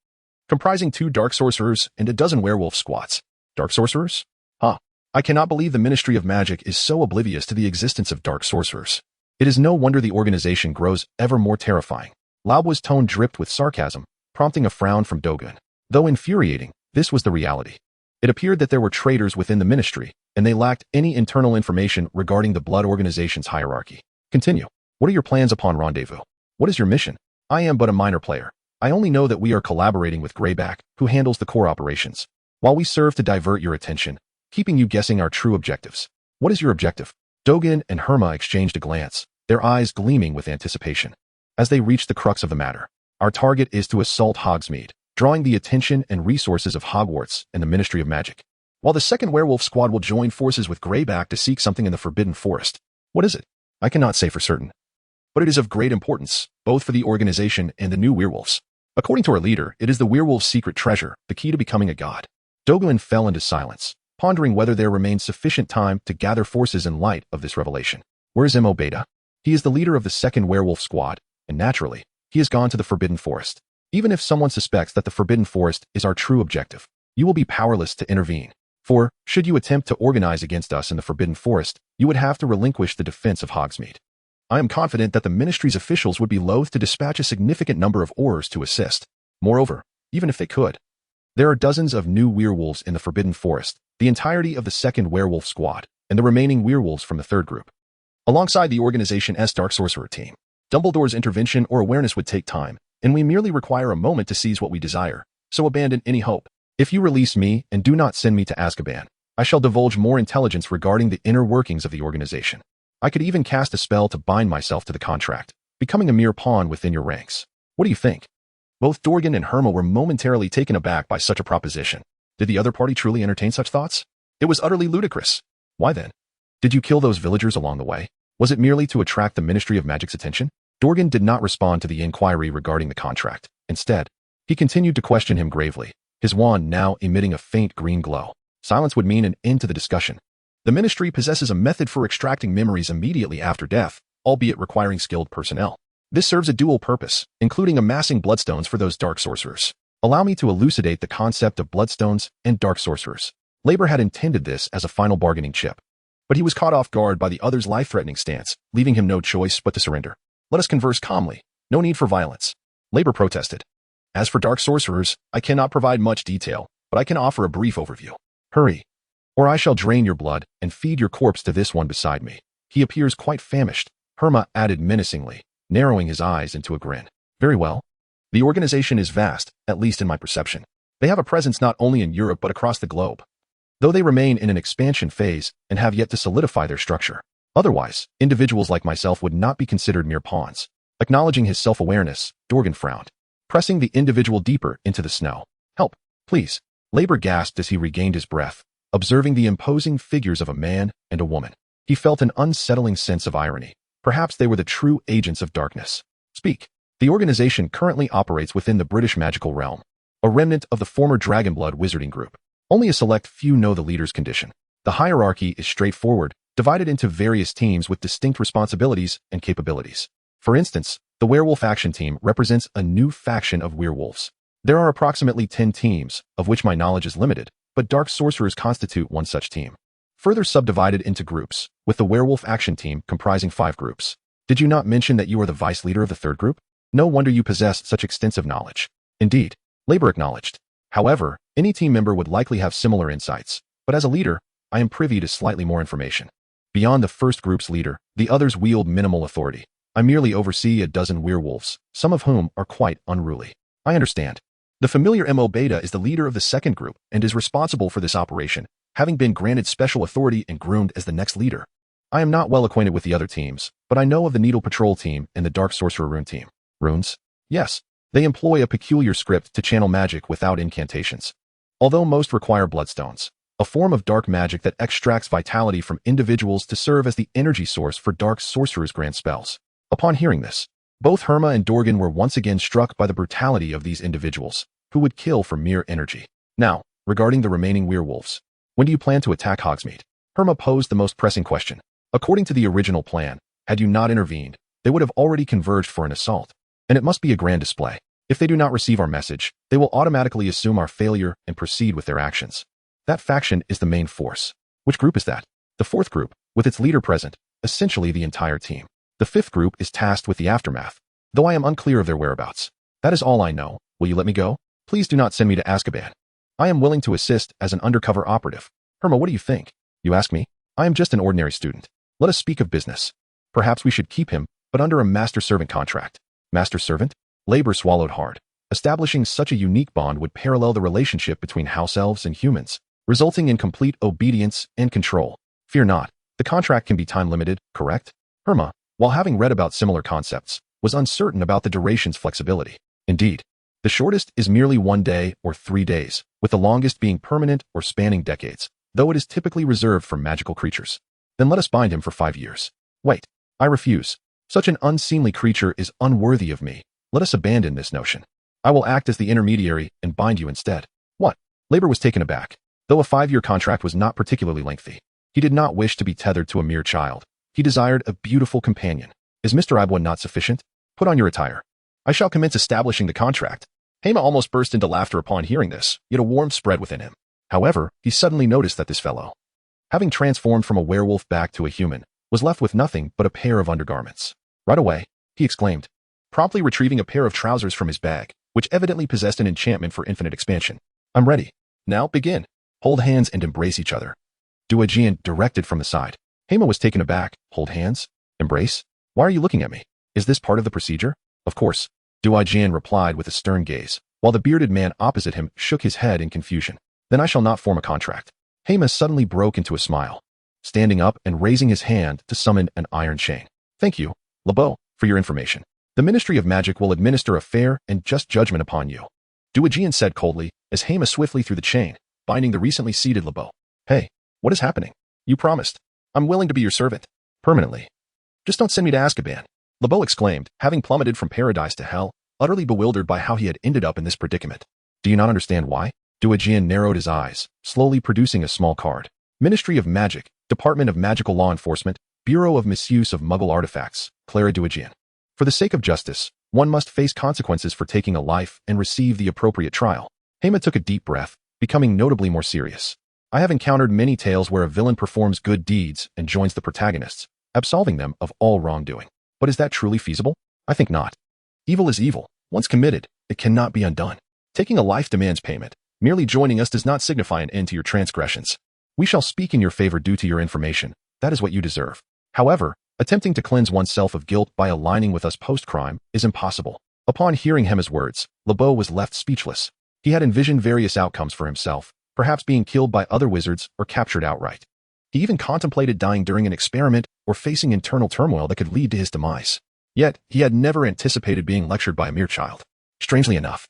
A: comprising 2 dark sorcerers and a dozen werewolf squats." "Dark sorcerers? Huh. I cannot believe the Ministry of Magic is so oblivious to the existence of dark sorcerers. It is no wonder the organization grows ever more terrifying." Laubois' tone dripped with sarcasm, prompting a frown from Diagon. Though infuriating, this was the reality. It appeared that there were traitors within the ministry, and they lacked any internal information regarding the blood organization's hierarchy. "Continue. What are your plans upon rendezvous? What is your mission?" "I am but a minor player. I only know that we are collaborating with Greyback, who handles the core operations, while we serve to divert your attention, keeping you guessing our true objectives." "What is your objective?" Diagon and Hema exchanged a glance, their eyes gleaming with anticipation. As they reached the crux of the matter, "Our target is to assault Hogsmeade, drawing the attention and resources of Hogwarts and the Ministry of Magic, while the second werewolf squad will join forces with Greyback to seek something in the Forbidden Forest." "What is it?" "I cannot say for certain, but it is of great importance, both for the organization and the new werewolves. According to our leader, it is the werewolf's secret treasure, the key to becoming a god." Diagon fell into silence, pondering whether there remained sufficient time to gather forces in light of this revelation. "Where is Mo Beta?" "He is the leader of the second werewolf squad, and naturally, he has gone to the Forbidden Forest. Even if someone suspects that the Forbidden Forest is our true objective, you will be powerless to intervene. For, should you attempt to organize against us in the Forbidden Forest, you would have to relinquish the defense of Hogsmeade. I am confident that the Ministry's officials would be loath to dispatch a significant number of Aurors to assist. Moreover, even if they could, there are dozens of new werewolves in the Forbidden Forest, the entirety of the second werewolf squad, and the remaining werewolves from the third group, alongside the organization's Dark Sorcerer team. Dumbledore's intervention or awareness would take time, and we merely require a moment to seize what we desire, so abandon any hope. If you release me and do not send me to Azkaban, I shall divulge more intelligence regarding the inner workings of the organization. I could even cast a spell to bind myself to the contract, becoming a mere pawn within your ranks. What do you think?" Both Diagon and Hema were momentarily taken aback by such a proposition. Did the other party truly entertain such thoughts? It was utterly ludicrous. Why then? Did you kill those villagers along the way? Was it merely to attract the Ministry of Magic's attention? Diagon did not respond to the inquiry regarding the contract. Instead, he continued to question him gravely, his wand now emitting a faint green glow. Silence would mean an end to the discussion. The Ministry possesses a method for extracting memories immediately after death, albeit requiring skilled personnel. This serves a dual purpose, including amassing bloodstones for those dark sorcerers. Allow me to elucidate the concept of bloodstones and dark sorcerers. Labor had intended this as a final bargaining chip, but he was caught off guard by the other's life-threatening stance, leaving him no choice but to surrender. Let us converse calmly. No need for violence. Labor protested. As for dark sorcerers, I cannot provide much detail, but I can offer a brief overview. Hurry, or I shall drain your blood and feed your corpse to this one beside me. He appears quite famished, Hema added menacingly, narrowing his eyes into a grin. Very well. The organization is vast, at least in my perception. They have a presence not only in Europe but across the globe, though they remain in an expansion phase and have yet to solidify their structure. Otherwise, individuals like myself would not be considered mere pawns. Acknowledging his self-awareness, Diagon frowned, pressing the individual deeper into the snow. Help, please. Labor gasped as he regained his breath, observing the imposing figures of a man and a woman. He felt an unsettling sense of irony. Perhaps they were the true agents of darkness. Speak. The organization currently operates within the British magical realm, a remnant of the former Dragonblood wizarding group. Only a select few know the leader's condition. The hierarchy is straightforward, divided into various teams with distinct responsibilities and capabilities. For instance, the werewolf action team represents a new faction of werewolves. There are approximately 10 teams, of which my knowledge is limited, but dark sorcerers constitute one such team. Further subdivided into groups, with the werewolf action team comprising 5 groups. Did you not mention that you are the vice leader of the 3rd group? No wonder you possessed such extensive knowledge. Indeed, Labor acknowledged. However, any team member would likely have similar insights, but as a leader, I am privy to slightly more information. Beyond the first group's leader, the others wield minimal authority. I merely oversee a dozen werewolves, some of whom are quite unruly. I understand. The familiar Mo Beta is the leader of the 2nd group and is responsible for this operation, having been granted special authority and groomed as the next leader. I am not well acquainted with the other teams, but I know of the Needle Patrol team and the Dark Sorcerer Rune team. Runes? Yes. They employ a peculiar script to channel magic without incantations. Although most require bloodstones, a form of dark magic that extracts vitality from individuals to serve as the energy source for dark sorcerers' grant spells. Upon hearing this, both Hema and Diagon were once again struck by the brutality of these individuals, who would kill for mere energy. Now, regarding the remaining werewolves, when do you plan to attack Hogsmeade? Hema posed the most pressing question. According to the original plan, had you not intervened, they would have already converged for an assault. And it must be a grand display. If they do not receive our message, they will automatically assume our failure and proceed with their actions. That faction is the main force. Which group is that? The 4th group, with its leader present, essentially the entire team. The 5th group is tasked with the aftermath, though I am unclear of their whereabouts. That is all I know. Will you let me go? Please do not send me to Azkaban. I am willing to assist as an undercover operative. Hema, what do you think? You ask me? I am just an ordinary student. Let us speak of business. Perhaps we should keep him, but under a master-servant contract. Master-servant? Labor swallowed hard. Establishing such a unique bond would parallel the relationship between house elves and humans, resulting in complete obedience and control. Fear not, the contract can be time-limited, correct? Hema, while having read about similar concepts, was uncertain about the duration's flexibility. Indeed, the shortest is merely 1 day or 3 days, with the longest being permanent or spanning decades, though it is typically reserved for magical creatures. Then let us bind him for 5 years. Wait, I refuse. Such an unseemly creature is unworthy of me. Let us abandon this notion. I will act as the intermediary and bind you instead. What? Labor was taken aback. Though a 5-year contract was not particularly lengthy, he did not wish to be tethered to a mere child. He desired a beautiful companion. Is Mr. Ibwa not sufficient? Put on your attire. I shall commence establishing the contract. Hema almost burst into laughter upon hearing this, yet a warmth spread within him. However, he suddenly noticed that this fellow, having transformed from a werewolf back to a human, was left with nothing but a pair of undergarments. Right away, he exclaimed, promptly retrieving a pair of trousers from his bag, which evidently possessed an enchantment for infinite expansion. I'm ready. Now begin. Hold hands and embrace each other. Diagon directed from the side. Hema was taken aback. Hold hands? Embrace? Why are you looking at me? Is this part of the procedure? Of course. Diagon replied with a stern gaze, while the bearded man opposite him shook his head in confusion. Then I shall not form a contract. Hema suddenly broke into a smile, standing up and raising his hand to summon an iron chain. Thank you, LeBeau, for your information. The Ministry of Magic will administer a fair and just judgment upon you. Diagon said coldly, as Hema swiftly threw the chain. binding the recently seated LeBeau. Hey, what is happening? You promised. I'm willing to be your servant. Permanently. Just don't send me to Azkaban. LeBeau exclaimed, having plummeted from paradise to hell, utterly bewildered by how he had ended up in this predicament. Do you not understand why? Diagon narrowed his eyes, slowly producing a small card. Ministry of Magic, Department of Magical Law Enforcement, Bureau of Misuse of Muggle Artifacts, Clara Diagon. For the sake of justice, one must face consequences for taking a life and receive the appropriate trial. Hema took a deep breath, becoming notably more serious. I have encountered many tales where a villain performs good deeds and joins the protagonists, absolving them of all wrongdoing. But is that truly feasible? I think not. Evil is evil. Once committed, it cannot be undone. Taking a life demands payment. Merely joining us does not signify an end to your transgressions. We shall speak in your favor due to your information. That is what you deserve. However, attempting to cleanse oneself of guilt by aligning with us post-crime is impossible. Upon hearing Hema's words, LeBeau was left speechless. He had envisioned various outcomes for himself, perhaps being killed by other wizards or captured outright. He even contemplated dying during an experiment or facing internal turmoil that could lead to his demise. Yet, he had never anticipated being lectured by a mere child. Strangely enough,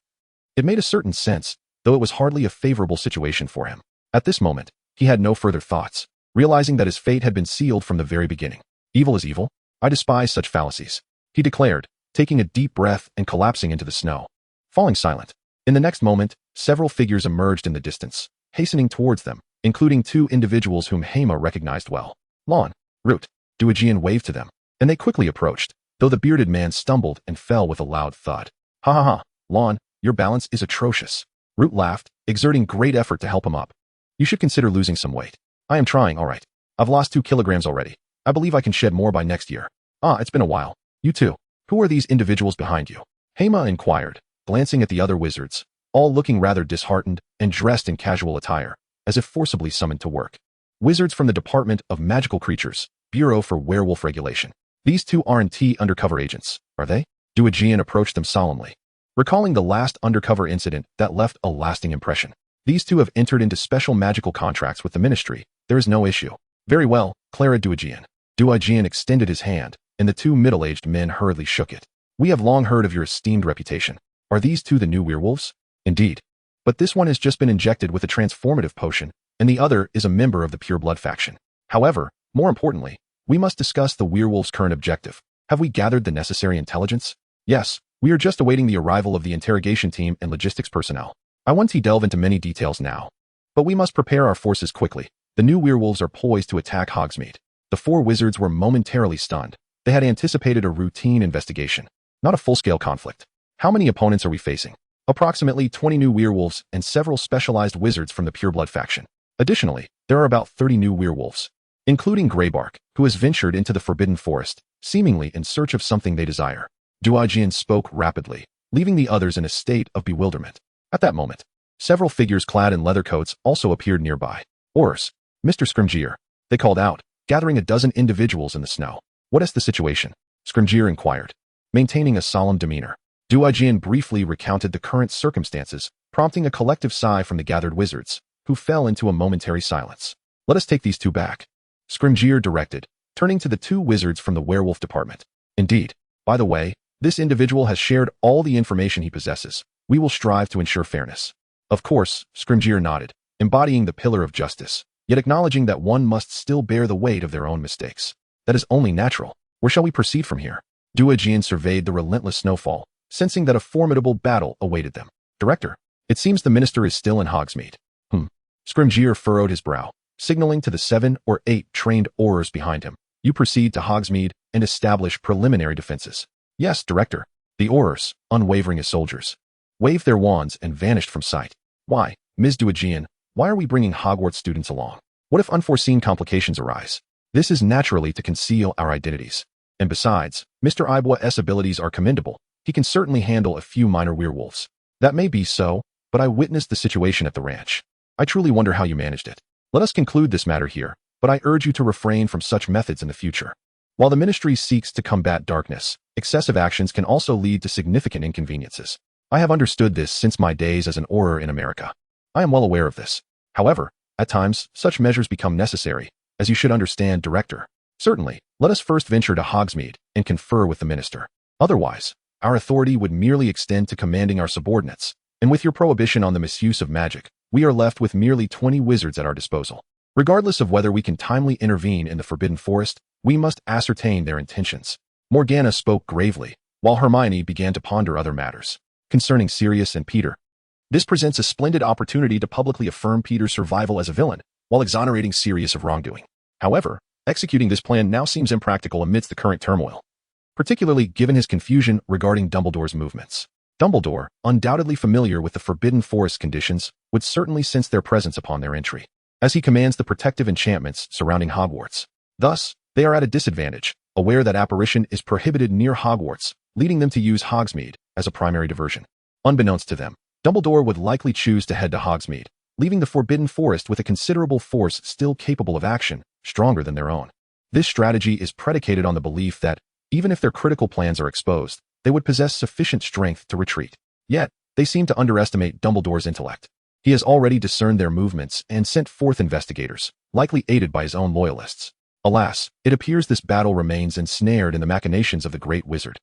A: it made a certain sense, though it was hardly a favorable situation for him. At this moment, he had no further thoughts, realizing that his fate had been sealed from the very beginning. Evil is evil. I despise such fallacies, he declared, taking a deep breath and collapsing into the snow. Falling silent. In the next moment, several figures emerged in the distance, hastening towards them, including two individuals whom Hema recognized well. Lon, Root, Diagon waved to them, and they quickly approached, though the bearded man stumbled and fell with a loud thud. Ha ha ha, Lon, your balance is atrocious. Root laughed, exerting great effort to help him up. You should consider losing some weight. I am trying, all right. I've lost 2 kilograms already. I believe I can shed more by next year. It's been a while. You too. Who are these individuals behind you? Hema inquired, glancing at the other wizards, all looking rather disheartened and dressed in casual attire, as if forcibly summoned to work. Wizards from the Department of Magical Creatures, Bureau for Werewolf Regulation. These 2 R&T undercover agents, are they? Diagon approached them solemnly, recalling the last undercover incident that left a lasting impression. These 2 have entered into special magical contracts with the Ministry. There is no issue. Very well, Clara Diagon. Diagon extended his hand, and the 2 middle-aged men hurriedly shook it. We have long heard of your esteemed reputation. Are these 2 the new werewolves? Indeed. But this one has just been injected with a transformative potion, and the other is a member of the Pure Blood faction. However, more importantly, we must discuss the werewolves' current objective. Have we gathered the necessary intelligence? Yes, we are just awaiting the arrival of the interrogation team and logistics personnel. I want to delve into many details now. But we must prepare our forces quickly. The new werewolves are poised to attack Hogsmeade. The 4 wizards were momentarily stunned. They had anticipated a routine investigation, not a full-scale conflict. How many opponents are we facing? Approximately 20 new werewolves and several specialized wizards from the Pure Blood faction. Additionally, there are about 30 new werewolves, including Greybark, who has ventured into the Forbidden Forest, seemingly in search of something they desire. Diagon spoke rapidly, leaving the others in a state of bewilderment. At that moment, several figures clad in leather coats also appeared nearby. Ors, Mr. Scrimgeour, they called out, gathering a dozen individuals in the snow. What is the situation? Scrimgeour inquired, maintaining a solemn demeanor. Diagon briefly recounted the current circumstances, prompting a collective sigh from the gathered wizards, who fell into a momentary silence. Let us take these 2 back, Scrimgeour directed, turning to the 2 wizards from the werewolf department. Indeed. By the way, this individual has shared all the information he possesses. We will strive to ensure fairness. Of course, Scrimgeour nodded, embodying the pillar of justice, yet acknowledging that one must still bear the weight of their own mistakes. That is only natural. Where shall we proceed from here? Diagon surveyed the relentless snowfall, sensing that a formidable battle awaited them. Director, it seems the minister is still in Hogsmeade. Scrimgeour furrowed his brow, signaling to the 7 or 8 trained aurors behind him. You proceed to Hogsmeade and establish preliminary defenses. Yes, Director. The aurors, unwavering as soldiers, waved their wands and vanished from sight. Why, Ms. Diagon, why are we bringing Hogwarts students along? What if unforeseen complications arise? This is naturally to conceal our identities. And besides, Mr. Ibois's abilities are commendable. He can certainly handle a few minor werewolves. That may be so, but I witnessed the situation at the ranch. I truly wonder how you managed it. Let us conclude this matter here, but I urge you to refrain from such methods in the future. While the ministry seeks to combat darkness, excessive actions can also lead to significant inconveniences. I have understood this since my days as an auror in America. I am well aware of this. However, at times, such measures become necessary, as you should understand, Director. Certainly, let us first venture to Hogsmeade and confer with the minister. Otherwise, our authority would merely extend to commanding our subordinates, and with your prohibition on the misuse of magic, we are left with merely 20 wizards at our disposal. Regardless of whether we can timely intervene in the Forbidden Forest, we must ascertain their intentions. Morgana spoke gravely, while Hermione began to ponder other matters concerning Sirius and Peter. This presents a splendid opportunity to publicly affirm Peter's survival as a villain, while exonerating Sirius of wrongdoing. However, executing this plan now seems impractical amidst the current turmoil, particularly given his confusion regarding Dumbledore's movements. Dumbledore, undoubtedly familiar with the Forbidden Forest conditions, would certainly sense their presence upon their entry, as he commands the protective enchantments surrounding Hogwarts. Thus, they are at a disadvantage, aware that apparition is prohibited near Hogwarts, leading them to use Hogsmeade as a primary diversion. Unbeknownst to them, Dumbledore would likely choose to head to Hogsmeade, leaving the Forbidden Forest with a considerable force still capable of action, stronger than their own. This strategy is predicated on the belief that, even if their critical plans are exposed, they would possess sufficient strength to retreat. Yet, they seem to underestimate Dumbledore's intellect. He has already discerned their movements and sent forth investigators, likely aided by his own loyalists. Alas, it appears this battle remains ensnared in the machinations of the great wizard.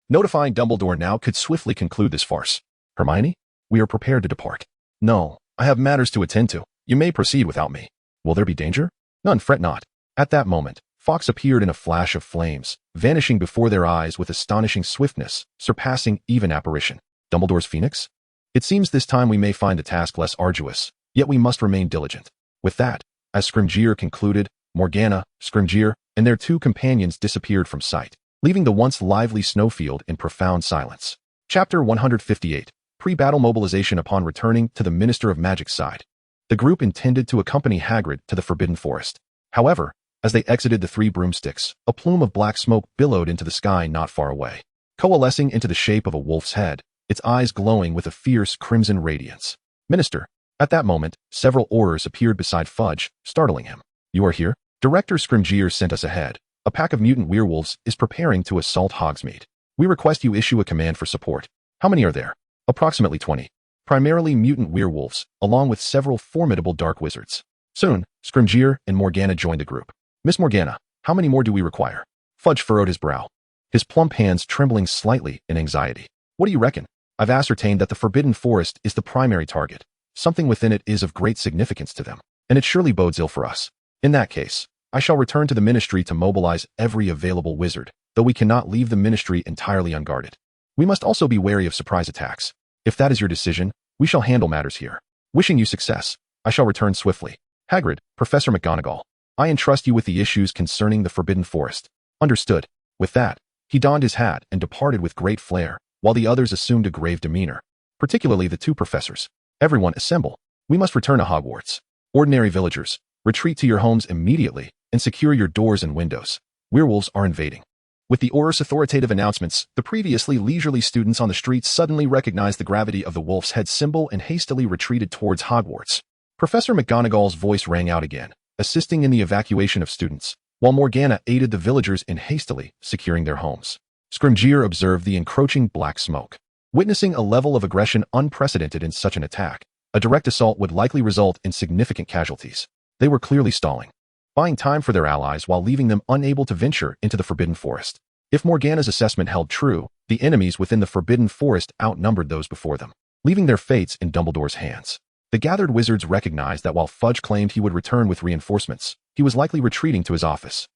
A: Notifying Dumbledore now could swiftly conclude this farce. Hermione, we are prepared to depart. No, I have matters to attend to. You may proceed without me. Will there be danger? None, fret not. At that moment, Fawkes appeared in a flash of flames, vanishing before their eyes with astonishing swiftness, surpassing even apparition. Dumbledore's Phoenix? It seems this time we may find the task less arduous, yet we must remain diligent. With that, as Scrimgeour concluded, Morgana, Scrimgeour, and their two companions disappeared from sight, leaving the once lively snowfield in profound silence. Chapter 158. Pre-battle mobilization upon returning to the Minister of Magic's side. The group intended to accompany Hagrid to the Forbidden Forest. However, as they exited the three broomsticks, a plume of black smoke billowed into the sky not far away, coalescing into the shape of a wolf's head, its eyes glowing with a fierce crimson radiance. Minister. At that moment, several Aurors appeared beside Fudge, startling him. You are here? Director Scrimgeour sent us ahead. A pack of mutant werewolves is preparing to assault Hogsmeade. We request you issue a command for support. How many are there? Approximately 20. Primarily mutant werewolves, along with several formidable dark wizards. Soon, Scrimgeour and Morgana joined the group. Miss Morgana, how many more do we require? Fudge furrowed his brow, his plump hands trembling slightly in anxiety. What do you reckon? I've ascertained that the Forbidden Forest is the primary target. Something within it is of great significance to them, and it surely bodes ill for us. In that case, I shall return to the Ministry to mobilize every available wizard, though we cannot leave the Ministry entirely unguarded. We must also be wary of surprise attacks. If that is your decision, we shall handle matters here. Wishing you success, I shall return swiftly. Hagrid, Professor McGonagall, I entrust you with the issues concerning the Forbidden Forest. Understood. With that, he donned his hat and departed with great flair, while the others assumed a grave demeanor, particularly the two professors. Everyone assemble. We must return to Hogwarts. Ordinary villagers, retreat to your homes immediately and secure your doors and windows. Werewolves are invading. With the Auror's authoritative announcements, the previously leisurely students on the streets suddenly recognized the gravity of the wolf's head symbol and hastily retreated towards Hogwarts. Professor McGonagall's voice rang out again, assisting in the evacuation of students, while Morgana aided the villagers in hastily securing their homes. Scrimgeour observed the encroaching black smoke. Witnessing a level of aggression unprecedented in such an attack, a direct assault would likely result in significant casualties. They were clearly stalling, buying time for their allies while leaving them unable to venture into the Forbidden Forest. If Morgana's assessment held true, the enemies within the Forbidden Forest outnumbered those before them, leaving their fates in Dumbledore's hands. The gathered wizards recognized that while Fudge claimed he would return with reinforcements, he was likely retreating to his office,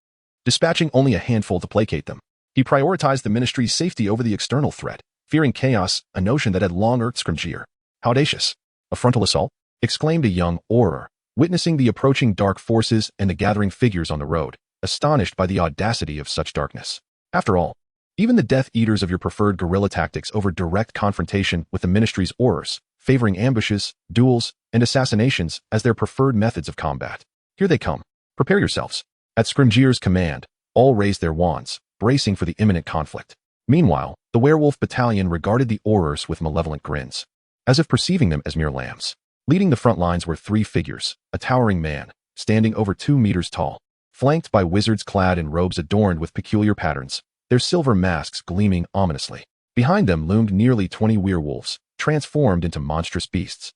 A: dispatching only a handful to placate them. He prioritized the Ministry's safety over the external threat, fearing chaos, a notion that had long irked Scrimgeour. How audacious! A frontal assault? Exclaimed a young Auror, witnessing the approaching dark forces and the gathering figures on the road, astonished by the audacity of such darkness. After all, even the Death Eaters of your preferred guerrilla tactics over direct confrontation with the Ministry's Aurors, favoring ambushes, duels, and assassinations as their preferred methods of combat. Here they come. Prepare yourselves. At Scrimgeour's command, all raised their wands, bracing for the imminent conflict. Meanwhile, the werewolf battalion regarded the Aurors with malevolent grins, as if perceiving them as mere lambs. Leading the front lines were three figures, a towering man, standing over 2 meters tall, flanked by wizards clad in robes adorned with peculiar patterns, their silver masks gleaming ominously. Behind them loomed nearly 20 werewolves, transformed into monstrous beasts.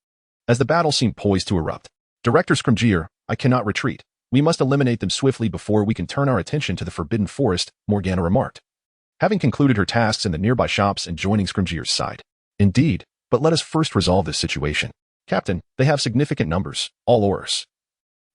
A: As the battle seemed poised to erupt, Director Scrimgeour, I cannot retreat. We must eliminate them swiftly before we can turn our attention to the Forbidden Forest, Morgana remarked, having concluded her tasks in the nearby shops and joining Scrimgeour's side. Indeed, but let us first resolve this situation. Captain, they have significant numbers, all Aurors.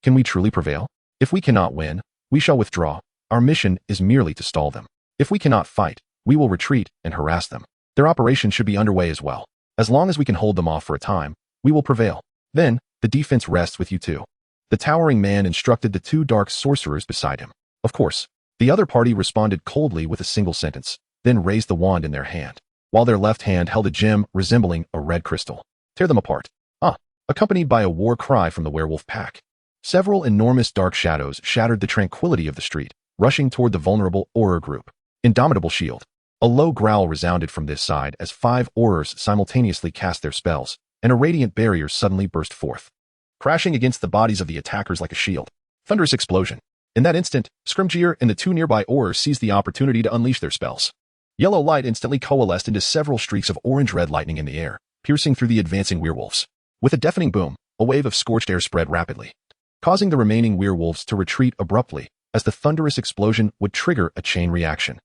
A: Can we truly prevail? If we cannot win, we shall withdraw. Our mission is merely to stall them. If we cannot fight, we will retreat and harass them. Their operation should be underway as well. As long as we can hold them off for a time, we will prevail. Then, the defense rests with you two. The towering man instructed the two dark sorcerers beside him. Of course, the other party responded coldly with a single sentence, then raised the wand in their hand, while their left hand held a gem resembling a red crystal. Tear them apart. Accompanied by a war cry from the werewolf pack. Several enormous dark shadows shattered the tranquility of the street, rushing toward the vulnerable Auror group. Indomitable shield. A low growl resounded from this side as 5 Aurors simultaneously cast their spells, and a radiant barrier suddenly burst forth, crashing against the bodies of the attackers like a shield. Thunderous explosion. In that instant, Scrimgeour and the 2 nearby Aurors seized the opportunity to unleash their spells. Yellow light instantly coalesced into several streaks of orange-red lightning in the air, piercing through the advancing werewolves. With a deafening boom, a wave of scorched air spread rapidly, causing the remaining werewolves to retreat abruptly, as the thunderous explosion would trigger a chain reaction.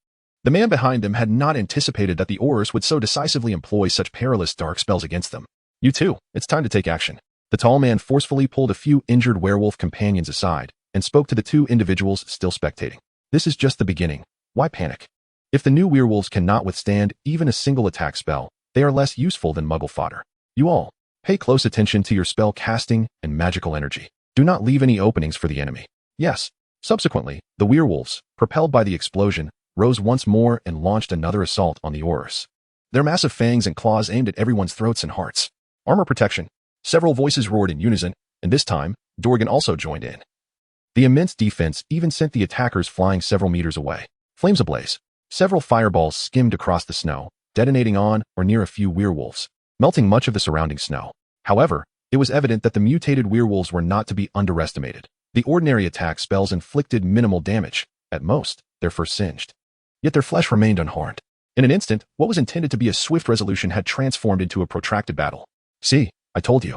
A: The man behind them had not anticipated that the Aurors would so decisively employ such perilous dark spells against them. You two, it's time to take action. The tall man forcefully pulled a few injured werewolf companions aside, and spoke to the 2 individuals still spectating. This is just the beginning. Why panic? If the new werewolves cannot withstand even a single attack spell, they are less useful than muggle fodder. You all, pay close attention to your spell casting and magical energy. Do not leave any openings for the enemy. Yes. Subsequently, the werewolves, propelled by the explosion, rose once more and launched another assault on the Aurors. Their massive fangs and claws aimed at everyone's throats and hearts. Armor protection. Several voices roared in unison, and this time, Diagon also joined in. The immense defense even sent the attackers flying several meters away. Flames ablaze. Several fireballs skimmed across the snow, detonating on or near a few werewolves, melting much of the surrounding snow. However, it was evident that the mutated werewolves were not to be underestimated. The ordinary attack spells inflicted minimal damage. At most, their fur singed. Yet their flesh remained unharmed. In an instant, what was intended to be a swift resolution had transformed into a protracted battle. See, I told you.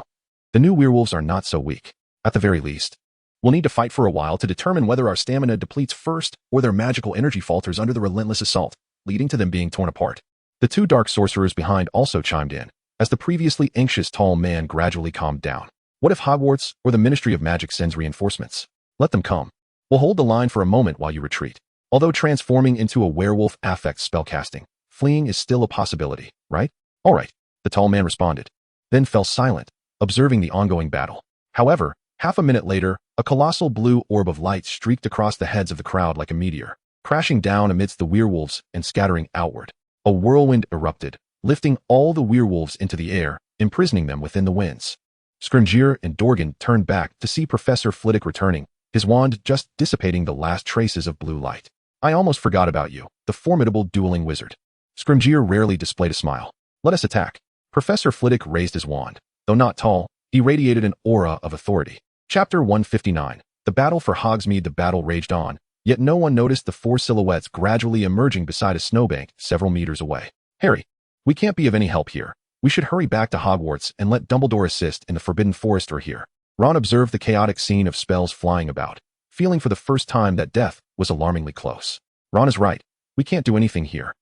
A: The new werewolves are not so weak. At the very least, we'll need to fight for a while to determine whether our stamina depletes first or their magical energy falters under the relentless assault, leading to them being torn apart. The 2 dark sorcerers behind also chimed in, as the previously anxious tall man gradually calmed down. What if Hogwarts or the Ministry of Magic sends reinforcements? Let them come. We'll hold the line for a moment while you retreat. Although transforming into a werewolf affects spellcasting, fleeing is still a possibility, right? All right, the tall man responded, then fell silent, observing the ongoing battle. However, half a minute later, a colossal blue orb of light streaked across the heads of the crowd like a meteor, crashing down amidst the werewolves and scattering outward. A whirlwind erupted, lifting all the werewolves into the air, imprisoning them within the winds. Scrimgeour and Diagon turned back to see Professor Flitwick returning, his wand just dissipating the last traces of blue light. I almost forgot about you, the formidable dueling wizard. Scrimgeour rarely displayed a smile. Let us attack. Professor Flitwick raised his wand. Though not tall, he radiated an aura of authority. Chapter 159. The battle for Hogsmeade. The battle raged on, yet no one noticed the 4 silhouettes gradually emerging beside a snowbank several meters away. Harry, we can't be of any help here. We should hurry back to Hogwarts and let Dumbledore assist in the Forbidden Forest or here. Ron observed the chaotic scene of spells flying about, feeling for the first time that death was alarmingly close. Ron is right. We can't do anything here.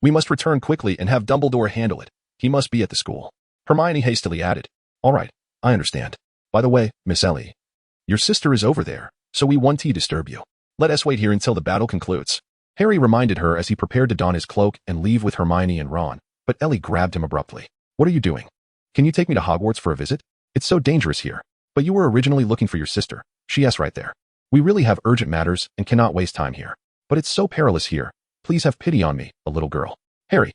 A: We must return quickly and have Dumbledore handle it. He must be at the school. Hermione hastily added. All right, I understand. By the way, Miss Ellie, your sister is over there, so we won't disturb you. Let us wait here until the battle concludes. Harry reminded her as he prepared to don his cloak and leave with Hermione and Ron, but Ellie grabbed him abruptly. What are you doing? Can you take me to Hogwarts for a visit? It's so dangerous here. But you were originally looking for your sister. She is right there. We really have urgent matters and cannot waste time here. But it's so perilous here. Please have pity on me, a little girl. Harry,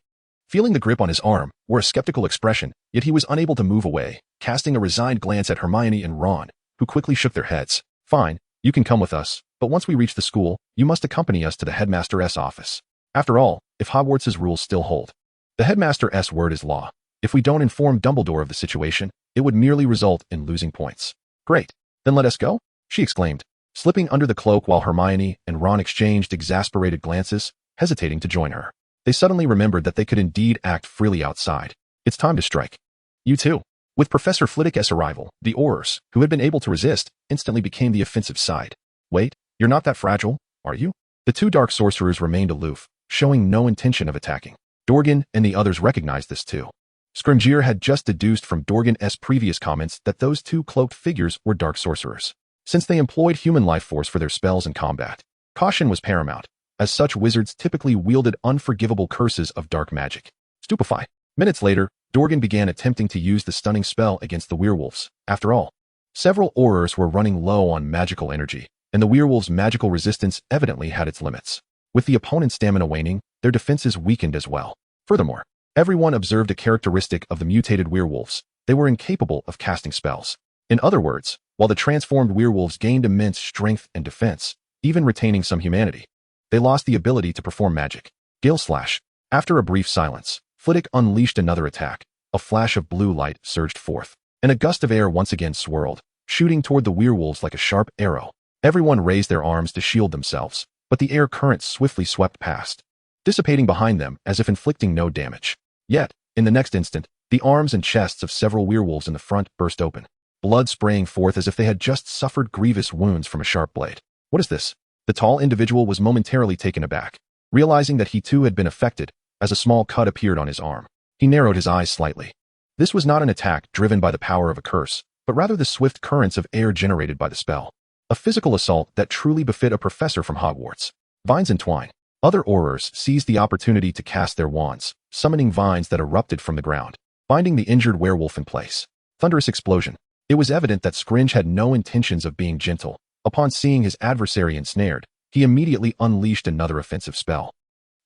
A: feeling the grip on his arm, wore a skeptical expression, yet he was unable to move away, casting a resigned glance at Hermione and Ron, who quickly shook their heads. Fine, you can come with us, but once we reach the school, you must accompany us to the headmaster's office. After all, if Hogwarts' rules still hold, the headmaster's word is law. If we don't inform Dumbledore of the situation, it would merely result in losing points. Great, then let us go, she exclaimed, slipping under the cloak while Hermione and Ron exchanged exasperated glances, hesitating to join her. They suddenly remembered that they could indeed act freely outside. It's time to strike. You too. With Professor Flitwick's arrival, the Aurors, who had been able to resist, instantly became the offensive side. Wait, you're not that fragile, are you? The 2 dark sorcerers remained aloof, showing no intention of attacking. Diagon and the others recognized this too. Scrimgeour had just deduced from Dorgan's previous comments that those two cloaked figures were dark sorcerers. Since they employed human life force for their spells and combat, caution was paramount, as such wizards typically wielded unforgivable curses of dark magic. Stupefy. Minutes later, Dorgan began attempting to use the stunning spell against the werewolves. After all, several Aurors were running low on magical energy, and the werewolves' magical resistance evidently had its limits. With the opponent's stamina waning, their defenses weakened as well. Furthermore, everyone observed a characteristic of the mutated werewolves: they were incapable of casting spells. In other words, while the transformed werewolves gained immense strength and defense, even retaining some humanity, they lost the ability to perform magic. Gale Slash. After a brief silence, Flitwick unleashed another attack. A flash of blue light surged forth, and a gust of air once again swirled, shooting toward the werewolves like a sharp arrow. Everyone raised their arms to shield themselves, but the air current swiftly swept past, dissipating behind them as if inflicting no damage. Yet, in the next instant, the arms and chests of several werewolves in the front burst open, blood spraying forth as if they had just suffered grievous wounds from a sharp blade. What is this? The tall individual was momentarily taken aback, realizing that he too had been affected, as a small cut appeared on his arm. He narrowed his eyes slightly. This was not an attack driven by the power of a curse, but rather the swift currents of air generated by the spell. A physical assault that truly befit a professor from Hogwarts. Vines entwine. Other Aurors seized the opportunity to cast their wands, summoning vines that erupted from the ground, binding the injured werewolf in place. Thunderous explosion. It was evident that Scringe had no intentions of being gentle. Upon seeing his adversary ensnared, he immediately unleashed another offensive spell.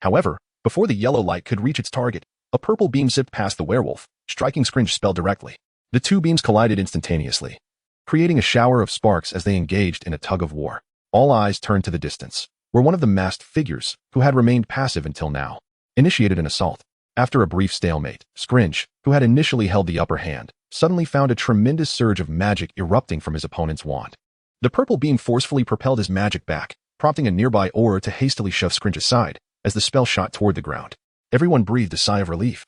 A: However, before the yellow light could reach its target, a purple beam zipped past the werewolf, striking Scringe's spell directly. The two beams collided instantaneously, creating a shower of sparks as they engaged in a tug-of-war. All eyes turned to the distance, where one of the masked figures, who had remained passive until now, initiated an assault. After a brief stalemate, Scringe, who had initially held the upper hand, suddenly found a tremendous surge of magic erupting from his opponent's wand. The purple beam forcefully propelled his magic back, prompting a nearby Auror to hastily shove Scringe aside as the spell shot toward the ground. Everyone breathed a sigh of relief.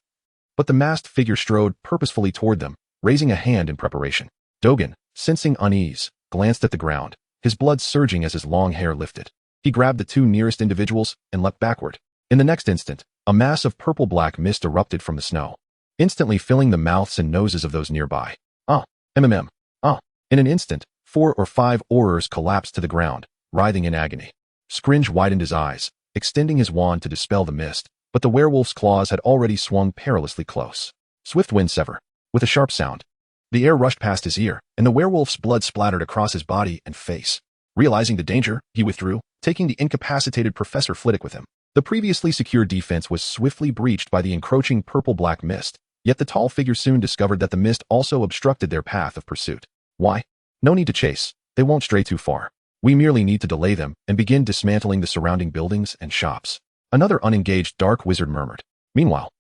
A: But the masked figure strode purposefully toward them, raising a hand in preparation. Dogan, sensing unease, glanced at the ground, his blood surging as his long hair lifted. He grabbed the two nearest individuals and leapt backward. In the next instant, a mass of purple-black mist erupted from the snow, instantly filling the mouths and noses of those nearby. In an instant, 4 or 5 Aurors collapsed to the ground, writhing in agony. Scringe widened his eyes, extending his wand to dispel the mist, but the werewolf's claws had already swung perilously close. Swift wind sever. With a sharp sound, the air rushed past his ear, and the werewolf's blood splattered across his body and face. Realizing the danger, he withdrew, taking the incapacitated Professor Flitwick with him. The previously secure defense was swiftly breached by the encroaching purple-black mist, yet the tall figure soon discovered that the mist also obstructed their path of pursuit. Why? No need to chase. They won't stray too far. We merely need to delay them and begin dismantling the surrounding buildings and shops. Another unengaged dark wizard murmured. Meanwhile,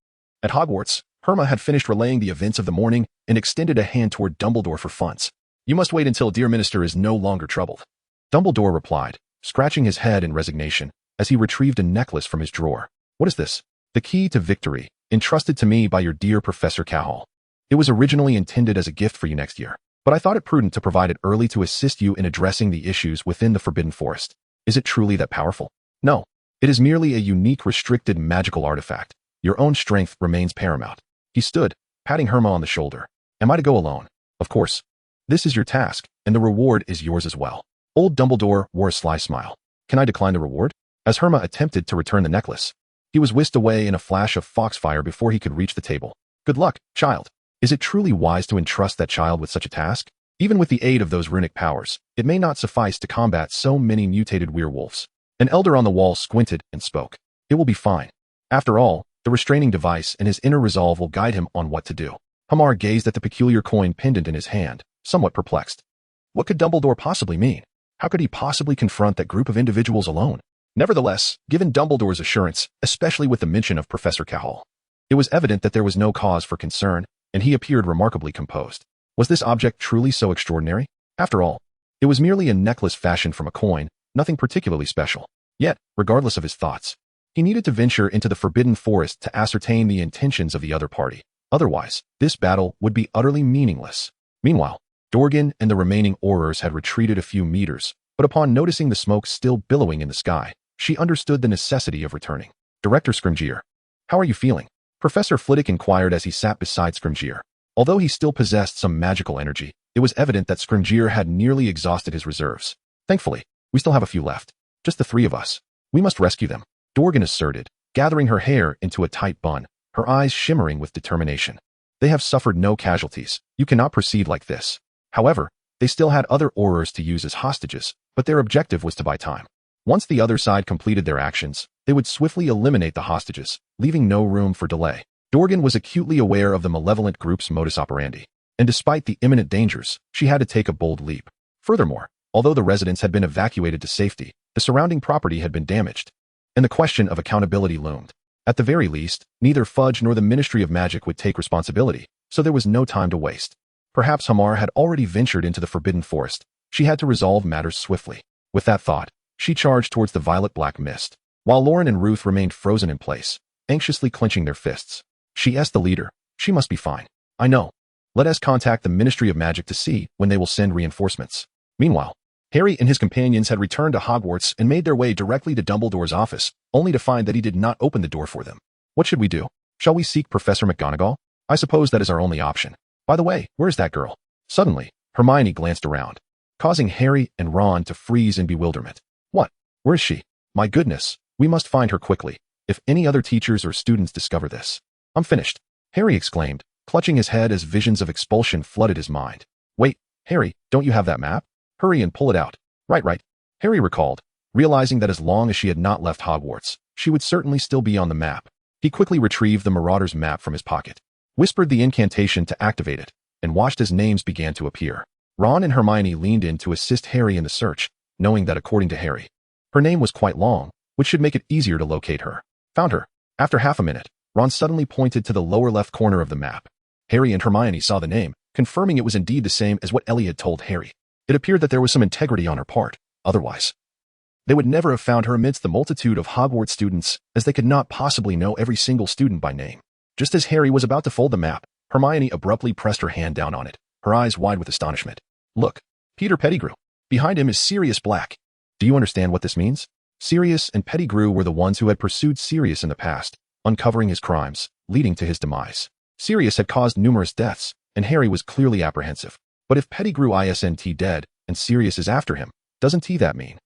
A: at Hogwarts, Hema had finished relaying the events of the morning and extended a hand toward Dumbledore for funds. You must wait until dear Minister is no longer troubled. Dumbledore replied, scratching his head in resignation, as he retrieved a necklace from his drawer. What is this? The key to victory, entrusted to me by your dear Professor Cahill. It was originally intended as a gift for you next year, but I thought it prudent to provide it early to assist you in addressing the issues within the Forbidden Forest. Is it truly that powerful? No. It is merely a unique restricted magical artifact. Your own strength remains paramount. He stood, patting Hema on the shoulder. Am I to go alone? Of course. This is your task, and the reward is yours as well. Old Dumbledore wore a sly smile. Can I decline the reward? As Hema attempted to return the necklace, he was whisked away in a flash of foxfire before he could reach the table. Good luck, child. Is it truly wise to entrust that child with such a task? Even with the aid of those runic powers, it may not suffice to combat so many mutated werewolves. An elder on the wall squinted and spoke. It will be fine. After all, the restraining device and his inner resolve will guide him on what to do. Hema gazed at the peculiar coin pendant in his hand, somewhat perplexed. What could Dumbledore possibly mean? How could he possibly confront that group of individuals alone? Nevertheless, given Dumbledore's assurance, especially with the mention of Professor Cahill, it was evident that there was no cause for concern, and he appeared remarkably composed. Was this object truly so extraordinary? After all, it was merely a necklace fashioned from a coin, nothing particularly special. Yet, regardless of his thoughts, he needed to venture into the Forbidden Forest to ascertain the intentions of the other party. Otherwise, this battle would be utterly meaningless. Meanwhile, Dorgan and the remaining Aurors had retreated a few meters, but upon noticing the smoke still billowing in the sky, she understood the necessity of returning. Director Scrimgeour, how are you feeling? Professor Flitwick inquired as he sat beside Scrimgeour. Although he still possessed some magical energy, it was evident that Scrimgeour had nearly exhausted his reserves. Thankfully, we still have a few left. Just the three of us. We must rescue them, Dorgan asserted, gathering her hair into a tight bun, her eyes shimmering with determination. They have suffered no casualties. You cannot proceed like this. However, they still had other Aurors to use as hostages, but their objective was to buy time. Once the other side completed their actions, they would swiftly eliminate the hostages, leaving no room for delay. Dorgan was acutely aware of the malevolent group's modus operandi, and despite the imminent dangers, she had to take a bold leap. Furthermore, although the residents had been evacuated to safety, the surrounding property had been damaged, and the question of accountability loomed. At the very least, neither Fudge nor the Ministry of Magic would take responsibility, so there was no time to waste. Perhaps Hema had already ventured into the Forbidden Forest. She had to resolve matters swiftly. With that thought, she charged towards the violet-black mist, while Lauren and Ruth remained frozen in place, anxiously clenching their fists. She is the leader. She must be fine. I know. Let us contact the Ministry of Magic to see when they will send reinforcements. Meanwhile, Harry and his companions had returned to Hogwarts and made their way directly to Dumbledore's office, only to find that he did not open the door for them. What should we do? Shall we seek Professor McGonagall? I suppose that is our only option. By the way, where is that girl? Suddenly, Hermione glanced around, causing Harry and Ron to freeze in bewilderment. What? Where is she? My goodness, we must find her quickly, if any other teachers or students discover this. I'm finished, Harry exclaimed, clutching his head as visions of expulsion flooded his mind. Wait, Harry, don't you have that map? Hurry and pull it out. Right. Harry recalled, realizing that as long as she had not left Hogwarts, she would certainly still be on the map. He quickly retrieved the Marauder's map from his pocket, whispered the incantation to activate it, and watched as names began to appear. Ron and Hermione leaned in to assist Harry in the search, knowing that according to Harry, her name was quite long, which should make it easier to locate her. Found her. After half a minute, Ron suddenly pointed to the lower left corner of the map. Harry and Hermione saw the name, confirming it was indeed the same as what Ellie had told Harry. It appeared that there was some integrity on her part. Otherwise, they would never have found her amidst the multitude of Hogwarts students, as they could not possibly know every single student by name. Just as Harry was about to fold the map, Hermione abruptly pressed her hand down on it, her eyes wide with astonishment. Look, Peter Pettigrew. Behind him is Sirius Black. Do you understand what this means? Sirius and Pettigrew were the ones who had pursued Sirius in the past, uncovering his crimes, leading to his demise. Sirius had caused numerous deaths, and Harry was clearly apprehensive. But if Pettigrew isn't dead, and Sirius is after him, doesn't that mean?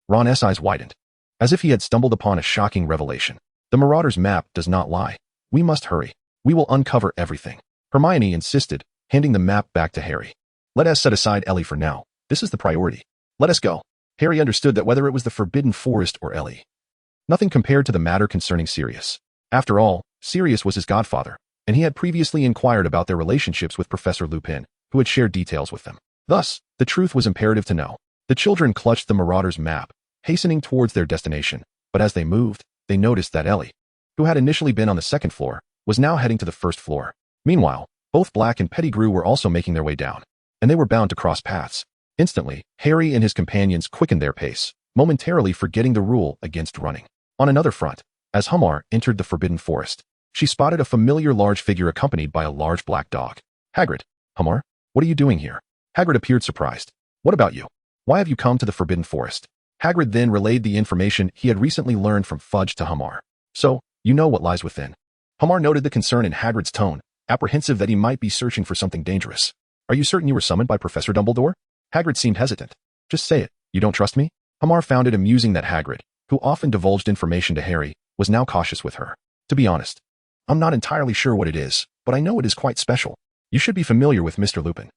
A: Ron's eyes widened, as if he had stumbled upon a shocking revelation. The Marauder's map does not lie. We must hurry. We will uncover everything. Hermione insisted, handing the map back to Harry. Let us set aside Ellie for now. This is the priority. Let us go. Harry understood that whether it was the Forbidden Forest or Ellie, nothing compared to the matter concerning Sirius. After all, Sirius was his godfather, and he had previously inquired about their relationships with Professor Lupin, who had shared details with them. Thus, the truth was imperative to know. The children clutched the Marauder's map, hastening towards their destination, but as they moved, they noticed that Ellie, who had initially been on the second floor, was now heading to the first floor. Meanwhile, both Black and Pettigrew were also making their way down, and they were bound to cross paths. Instantly, Harry and his companions quickened their pace, momentarily forgetting the rule against running. On another front, as Hema entered the Forbidden Forest, she spotted a familiar large figure accompanied by a large black dog. Hagrid. Hema, what are you doing here? Hagrid appeared surprised. What about you? Why have you come to the Forbidden Forest? Hagrid then relayed the information he had recently learned from Fudge to Hema. So, you know what lies within. Hema noted the concern in Hagrid's tone, apprehensive that he might be searching for something dangerous. Are you certain you were summoned by Professor Dumbledore? Hagrid seemed hesitant. Just say it. You don't trust me? Hema found it amusing that Hagrid, who often divulged information to Harry, was now cautious with her. To be honest, I'm not entirely sure what it is, but I know it is quite special. You should be familiar with Mr. Lupin.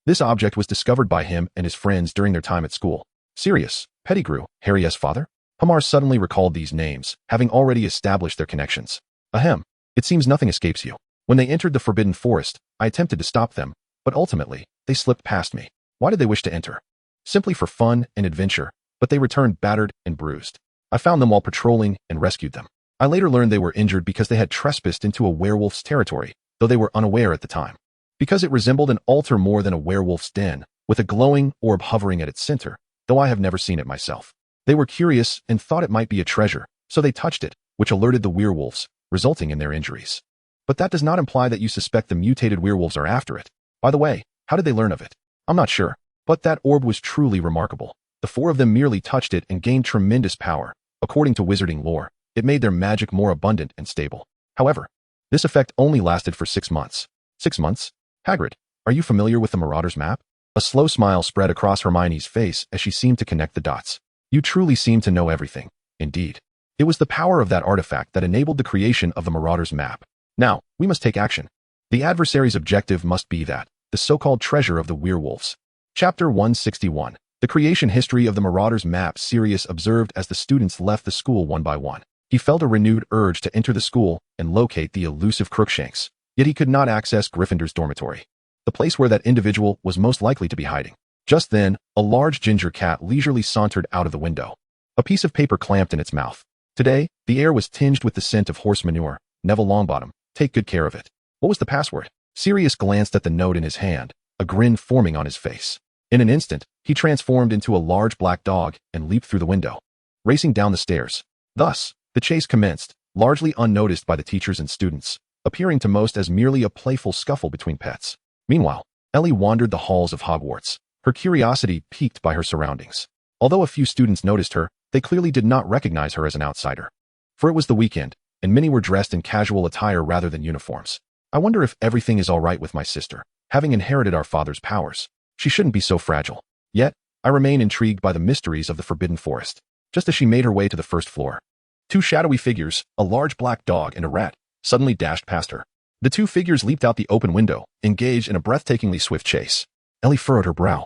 A: This object was discovered by him and his friends during their time at school. Sirius, Pettigrew, Harry's father? Hema suddenly recalled these names, having already established their connections. Ahem. It seems nothing escapes you. When they entered the Forbidden Forest, I attempted to stop them, but ultimately, they slipped past me. Why did they wish to enter? Simply for fun and adventure, but they returned battered and bruised. I found them while patrolling and rescued them. I later learned they were injured because they had trespassed into a werewolf's territory, though they were unaware at the time. Because it resembled an altar more than a werewolf's den, with a glowing orb hovering at its center, though I have never seen it myself. They were curious and thought it might be a treasure, so they touched it, which alerted the werewolves, resulting in their injuries. But that does not imply that you suspect the mutated werewolves are after it. By the way, how did they learn of it? I'm not sure, but that orb was truly remarkable. The four of them merely touched it and gained tremendous power. According to wizarding lore, it made their magic more abundant and stable. However, This effect only lasted for 6 months. 6 months? Hagrid, are you familiar with the Marauder's map? A slow smile spread across Hermione's face as she seemed to connect the dots. You truly seem to know everything. Indeed. It was the power of that artifact that enabled the creation of the Marauder's map. Now, we must take action. The adversary's objective must be that, the so-called treasure of the werewolves. Chapter 161. The creation history of the Marauder's map. Sirius observed as the students left the school one by one. He felt a renewed urge to enter the school and locate the elusive Crookshanks, yet he could not access Gryffindor's dormitory, the place where that individual was most likely to be hiding. Just then, a large ginger cat leisurely sauntered out of the window, a piece of paper clamped in its mouth. Today, the air was tinged with the scent of horse manure. Neville Longbottom, take good care of it. What was the password? Sirius glanced at the note in his hand, a grin forming on his face. In an instant, he transformed into a large black dog and leaped through the window, racing down the stairs. Thus, the chase commenced, largely unnoticed by the teachers and students, appearing to most as merely a playful scuffle between pets. Meanwhile, Ellie wandered the halls of Hogwarts, her curiosity piqued by her surroundings. Although a few students noticed her, they clearly did not recognize her as an outsider. For it was the weekend, and many were dressed in casual attire rather than uniforms. I wonder if everything is all right with my sister. Having inherited our father's powers, she shouldn't be so fragile. Yet, I remain intrigued by the mysteries of the Forbidden Forest. Just as she made her way to the first floor, 2 shadowy figures, a large black dog and a rat, suddenly dashed past her. The 2 figures leaped out the open window, engaged in a breathtakingly swift chase. Ellie furrowed her brow,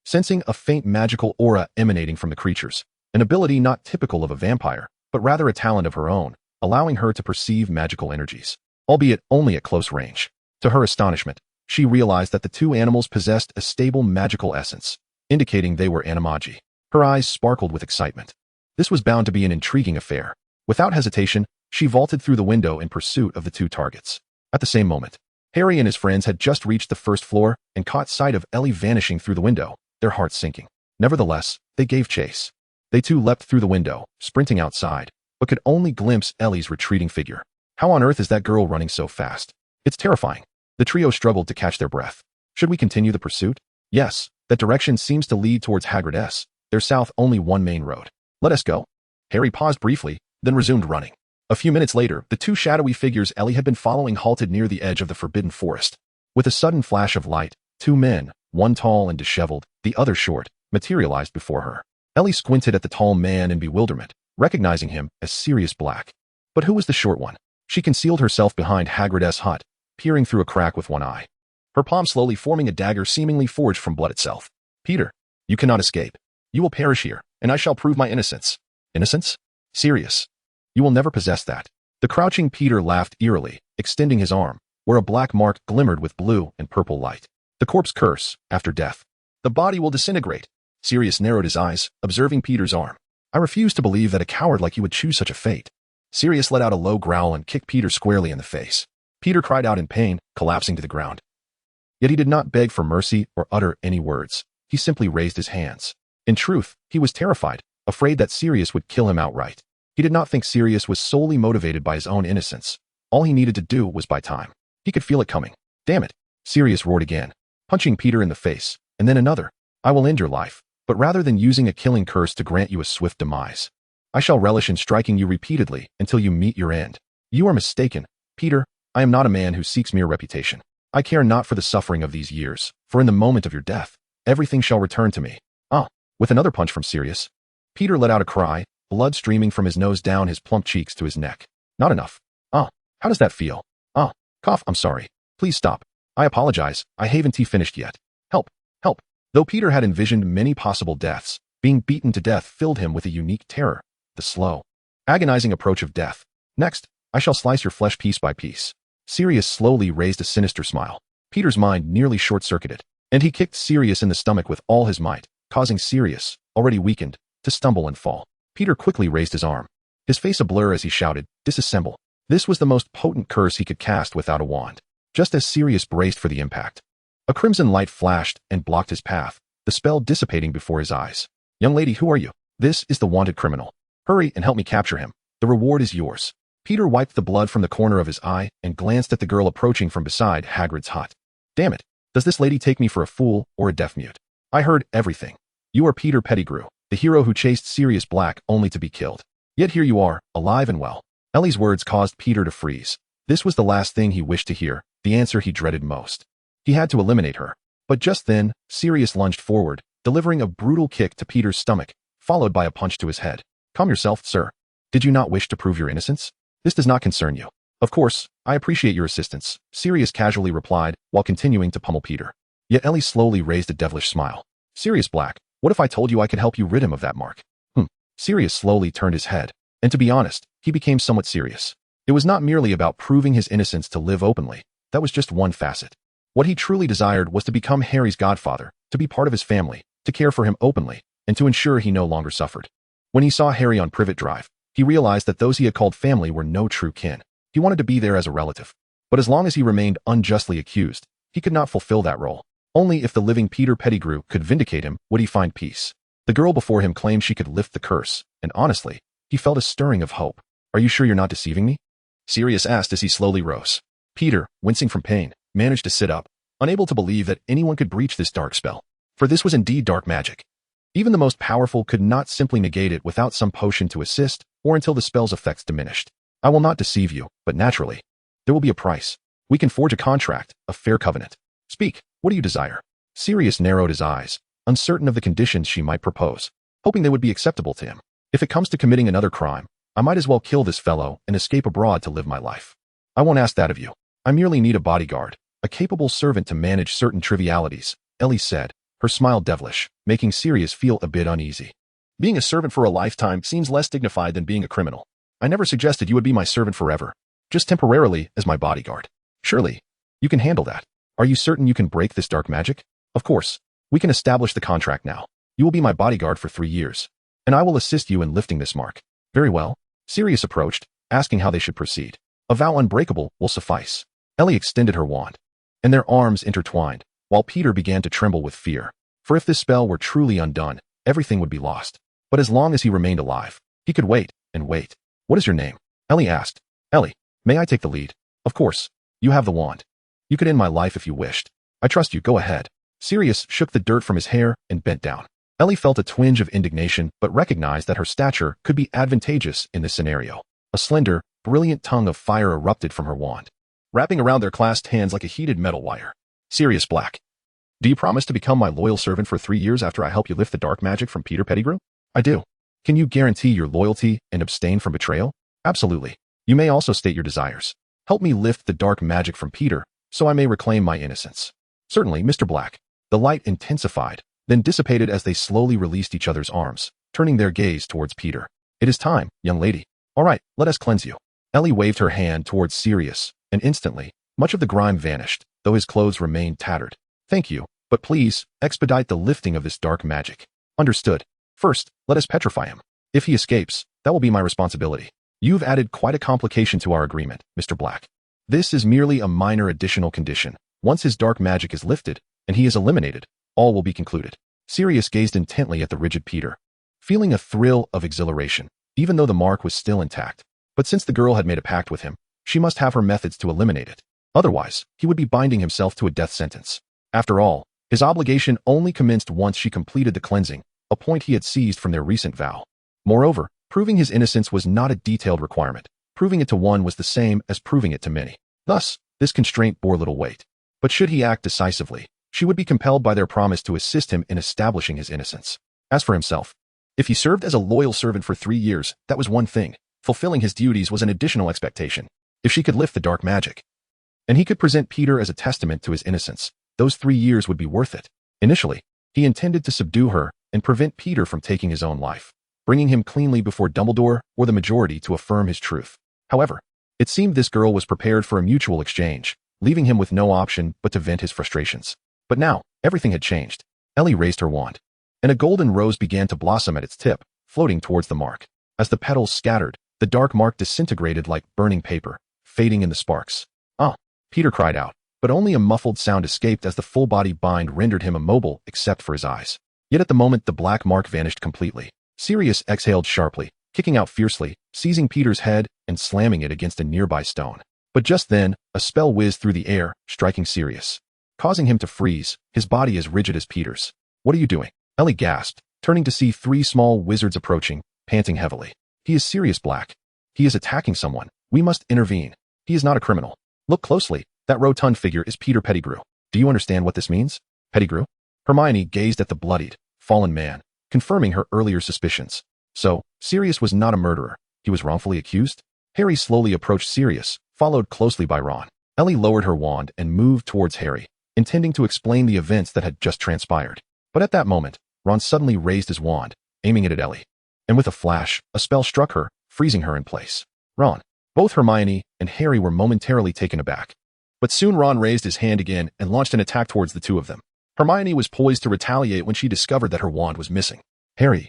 A: sensing a faint magical aura emanating from the creatures, an ability not typical of a vampire, but rather a talent of her own, allowing her to perceive magical energies, albeit only at close range. To her astonishment, she realized that the 2 animals possessed a stable magical essence, indicating they were animagi. Her eyes sparkled with excitement. This was bound to be an intriguing affair. Without hesitation, she vaulted through the window in pursuit of the 2 targets. At the same moment, Harry and his friends had just reached the first floor and caught sight of Ellie vanishing through the window, their hearts sinking. Nevertheless, they gave chase. They too leapt through the window, sprinting outside, but could only glimpse Ellie's retreating figure. How on earth is that girl running so fast? It's terrifying. The trio struggled to catch their breath. Should we continue the pursuit? Yes, that direction seems to lead towards Hagrid's. There's south only one main road. Let us go. Harry paused briefly, then resumed running. A few minutes later, the 2 shadowy figures Ellie had been following halted near the edge of the Forbidden Forest. With a sudden flash of light, 2 men, one tall and disheveled, the other short, materialized before her. Ellie squinted at the tall man in bewilderment, recognizing him as Sirius Black. But who was the short one? She concealed herself behind Hagrid's hut, peering through a crack with one eye, her palm slowly forming a dagger seemingly forged from blood itself. Peter, you cannot escape. You will perish here, and I shall prove my innocence. Innocence? Sirius, you will never possess that. The crouching Peter laughed eerily, extending his arm, where a black mark glimmered with blue and purple light. The corpse curse, after death. The body will disintegrate. Sirius narrowed his eyes, observing Peter's arm. I refuse to believe that a coward like you would choose such a fate. Sirius let out a low growl and kicked Peter squarely in the face. Peter cried out in pain, collapsing to the ground. Yet he did not beg for mercy or utter any words. He simply raised his hands. In truth, he was terrified, afraid that Sirius would kill him outright. He did not think Sirius was solely motivated by his own innocence. All he needed to do was buy time. He could feel it coming. Damn it! Sirius roared again, punching Peter in the face, and then another. I will end your life, but rather than using a killing curse to grant you a swift demise, I shall relish in striking you repeatedly until you meet your end. You are mistaken, Peter. I am not a man who seeks mere reputation. I care not for the suffering of these years, for in the moment of your death, everything shall return to me. Ah! With another punch from Sirius, Peter let out a cry, blood streaming from his nose down his plump cheeks to his neck. Not enough. Ah! How does that feel? Ah! Cough, I'm sorry. Please stop. I apologize, I haven't finished yet. Help! Help! Though Peter had envisioned many possible deaths, being beaten to death filled him with a unique terror. The slow, agonizing approach of death. Next, I shall slice your flesh piece by piece. Sirius slowly raised a sinister smile. Peter's mind nearly short-circuited, and he kicked Sirius in the stomach with all his might, causing Sirius, already weakened, to stumble and fall. Peter quickly raised his arm, his face a blur as he shouted, "Disassemble." This was the most potent curse he could cast without a wand. Just as Sirius braced for the impact, a crimson light flashed and blocked his path, the spell dissipating before his eyes. "Young lady, who are you? This is the wanted criminal. Hurry and help me capture him. The reward is yours." Peter wiped the blood from the corner of his eye and glanced at the girl approaching from beside Hagrid's hut. Damn it, does this lady take me for a fool or a deaf-mute? I heard everything. You are Peter Pettigrew, the hero who chased Sirius Black only to be killed. Yet here you are, alive and well. Ellie's words caused Peter to freeze. This was the last thing he wished to hear, the answer he dreaded most. He had to eliminate her. But just then, Sirius lunged forward, delivering a brutal kick to Peter's stomach, followed by a punch to his head. Calm yourself, sir. Did you not wish to prove your innocence? This does not concern you. Of course, I appreciate your assistance, Sirius casually replied, while continuing to pummel Peter. Yet Ellie slowly raised a devilish smile. Sirius Black, what if I told you I could help you rid him of that mark? Sirius slowly turned his head, and to be honest, he became somewhat serious. It was not merely about proving his innocence to live openly. That was just one facet. What he truly desired was to become Harry's godfather, to be part of his family, to care for him openly, and to ensure he no longer suffered. When he saw Harry on Privet Drive, he realized that those he had called family were no true kin. He wanted to be there as a relative. But as long as he remained unjustly accused, he could not fulfill that role. Only if the living Peter Pettigrew could vindicate him would he find peace. The girl before him claimed she could lift the curse, and honestly, he felt a stirring of hope. Are you sure you're not deceiving me? Sirius asked as he slowly rose. Peter, wincing from pain, managed to sit up, unable to believe that anyone could breach this dark spell. For this was indeed dark magic. Even the most powerful could not simply negate it without some potion to assist, or until the spell's effects diminished. I will not deceive you, but naturally, there will be a price. We can forge a contract, a fair covenant. Speak, what do you desire? Sirius narrowed his eyes, uncertain of the conditions she might propose, hoping they would be acceptable to him. If it comes to committing another crime, I might as well kill this fellow and escape abroad to live my life. I won't ask that of you. I merely need a bodyguard, a capable servant to manage certain trivialities, Ellie said, her smile devilish, making Sirius feel a bit uneasy. Being a servant for a lifetime seems less dignified than being a criminal. I never suggested you would be my servant forever, just temporarily as my bodyguard. Surely, you can handle that. Are you certain you can break this dark magic? Of course, we can establish the contract now. You will be my bodyguard for 3 years, and I will assist you in lifting this mark. Very well. Sirius approached, asking how they should proceed. A vow unbreakable will suffice. Ellie extended her wand, and their arms intertwined, while Peter began to tremble with fear. For if this spell were truly undone, everything would be lost. But as long as he remained alive, he could wait and wait. What is your name? Ellie asked. Ellie, may I take the lead? Of course. You have the wand. You could end my life if you wished. I trust you, go ahead. Sirius shook the dirt from his hair and bent down. Ellie felt a twinge of indignation but recognized that her stature could be advantageous in this scenario. A slender, brilliant tongue of fire erupted from her wand, wrapping around their clasped hands like a heated metal wire. Sirius Black, do you promise to become my loyal servant for 3 years after I help you lift the dark magic from Peter Pettigrew? I do. Can you guarantee your loyalty and abstain from betrayal? Absolutely. You may also state your desires. Help me lift the dark magic from Peter, so I may reclaim my innocence. Certainly, Mr. Black. The light intensified, then dissipated as they slowly released each other's arms, turning their gaze towards Peter. It is time, young lady. All right, let us cleanse you. Ellie waved her hand towards Sirius, and instantly, much of the grime vanished, though his clothes remained tattered. Thank you, but please, expedite the lifting of this dark magic. Understood. First, let us petrify him. If he escapes, that will be my responsibility. You've added quite a complication to our agreement, Mr. Black. This is merely a minor additional condition. Once his dark magic is lifted, and he is eliminated, all will be concluded. Sirius gazed intently at the rigid Peter, feeling a thrill of exhilaration, even though the mark was still intact. But since the girl had made a pact with him, she must have her methods to eliminate it. Otherwise, he would be binding himself to a death sentence. After all, his obligation only commenced once she completed the cleansing, a point he had seized from their recent vow. Moreover, proving his innocence was not a detailed requirement. Proving it to one was the same as proving it to many. Thus, this constraint bore little weight. But should he act decisively, she would be compelled by their promise to assist him in establishing his innocence. As for himself, if he served as a loyal servant for 3 years, that was one thing. Fulfilling his duties was an additional expectation. If she could lift the dark magic, and he could present Peter as a testament to his innocence, those 3 years would be worth it. Initially, he intended to subdue her and prevent Peter from taking his own life, bringing him cleanly before Dumbledore or the majority to affirm his truth. However, it seemed this girl was prepared for a mutual exchange, leaving him with no option but to vent his frustrations. But now, everything had changed. Ellie raised her wand, and a golden rose began to blossom at its tip, floating towards the mark. As the petals scattered, the dark mark disintegrated like burning paper, fading in the sparks. Ah! Peter cried out, but only a muffled sound escaped as the full-body bind rendered him immobile except for his eyes. Yet at the moment the black mark vanished completely. Sirius exhaled sharply, kicking out fiercely, seizing Peter's head and slamming it against a nearby stone. But just then, a spell whizzed through the air, striking Sirius, causing him to freeze, his body as rigid as Peter's. What are you doing? Ellie gasped, turning to see 3 small wizards approaching, panting heavily. He is Sirius Black. He is attacking someone. We must intervene. He is not a criminal. Look closely. That rotund figure is Peter Pettigrew. Do you understand what this means? Pettigrew? Hermione gazed at the bloodied, fallen man, confirming her earlier suspicions. So, Sirius was not a murderer. He was wrongfully accused? Harry slowly approached Sirius, followed closely by Ron. Ellie lowered her wand and moved towards Harry, intending to explain the events that had just transpired. But at that moment, Ron suddenly raised his wand, aiming it at Ellie. And with a flash, a spell struck her, freezing her in place. Ron. Both Hermione and Harry were momentarily taken aback. But soon Ron raised his hand again and launched an attack towards the two of them. Hermione was poised to retaliate when she discovered that her wand was missing. Harry,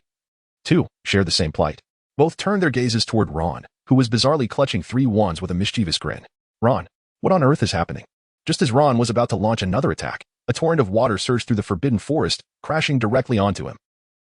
A: too, shared the same plight. Both turned their gazes toward Ron, who was bizarrely clutching 3 wands with a mischievous grin. Ron, what on earth is happening? Just as Ron was about to launch another attack, a torrent of water surged through the forbidden forest, crashing directly onto him.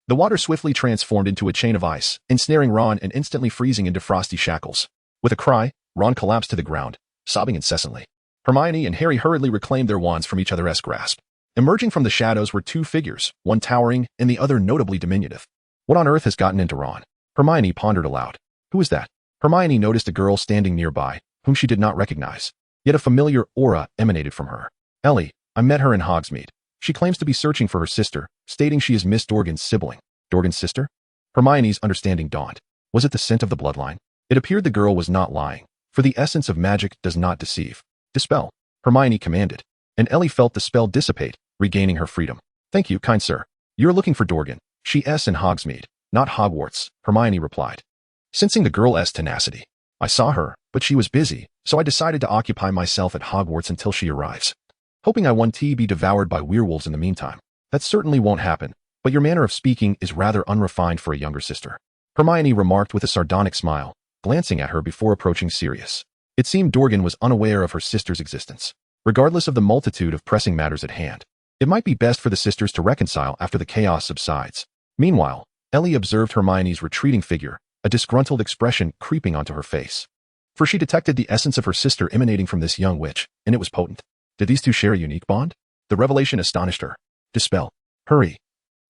A: The water swiftly transformed into a chain of ice, ensnaring Ron and instantly freezing into frosty shackles. With a cry, Ron collapsed to the ground, sobbing incessantly. Hermione and Harry hurriedly reclaimed their wands from each other's grasp. Emerging from the shadows were 2 figures, one towering and the other notably diminutive. What on earth has gotten into Ron? Hermione pondered aloud. Who is that? Hermione noticed a girl standing nearby, whom she did not recognize. Yet a familiar aura emanated from her. Ellie, I met her in Hogsmeade. She claims to be searching for her sister, stating she is Miss Dorgan's sibling. Dorgan's sister? Hermione's understanding dawned. Was it the scent of the bloodline? It appeared the girl was not lying, for the essence of magic does not deceive. Dispel, Hermione commanded, and Ellie felt the spell dissipate, regaining her freedom. Thank you, kind sir. You're looking for Dorgan. She's in Hogsmeade, not Hogwarts, Hermione replied. Sensing the girl's tenacity, I saw her, but she was busy, so I decided to occupy myself at Hogwarts until she arrives. Hoping I won't be devoured by werewolves in the meantime. That certainly won't happen, but your manner of speaking is rather unrefined for a younger sister. Hermione remarked with a sardonic smile, glancing at her before approaching Sirius. It seemed Dorgan was unaware of her sister's existence. Regardless of the multitude of pressing matters at hand, it might be best for the sisters to reconcile after the chaos subsides. Meanwhile, Ellie observed Hermione's retreating figure, a disgruntled expression creeping onto her face. For she detected the essence of her sister emanating from this young witch, and it was potent. Did these two share a unique bond? The revelation astonished her. Dispel. Hurry.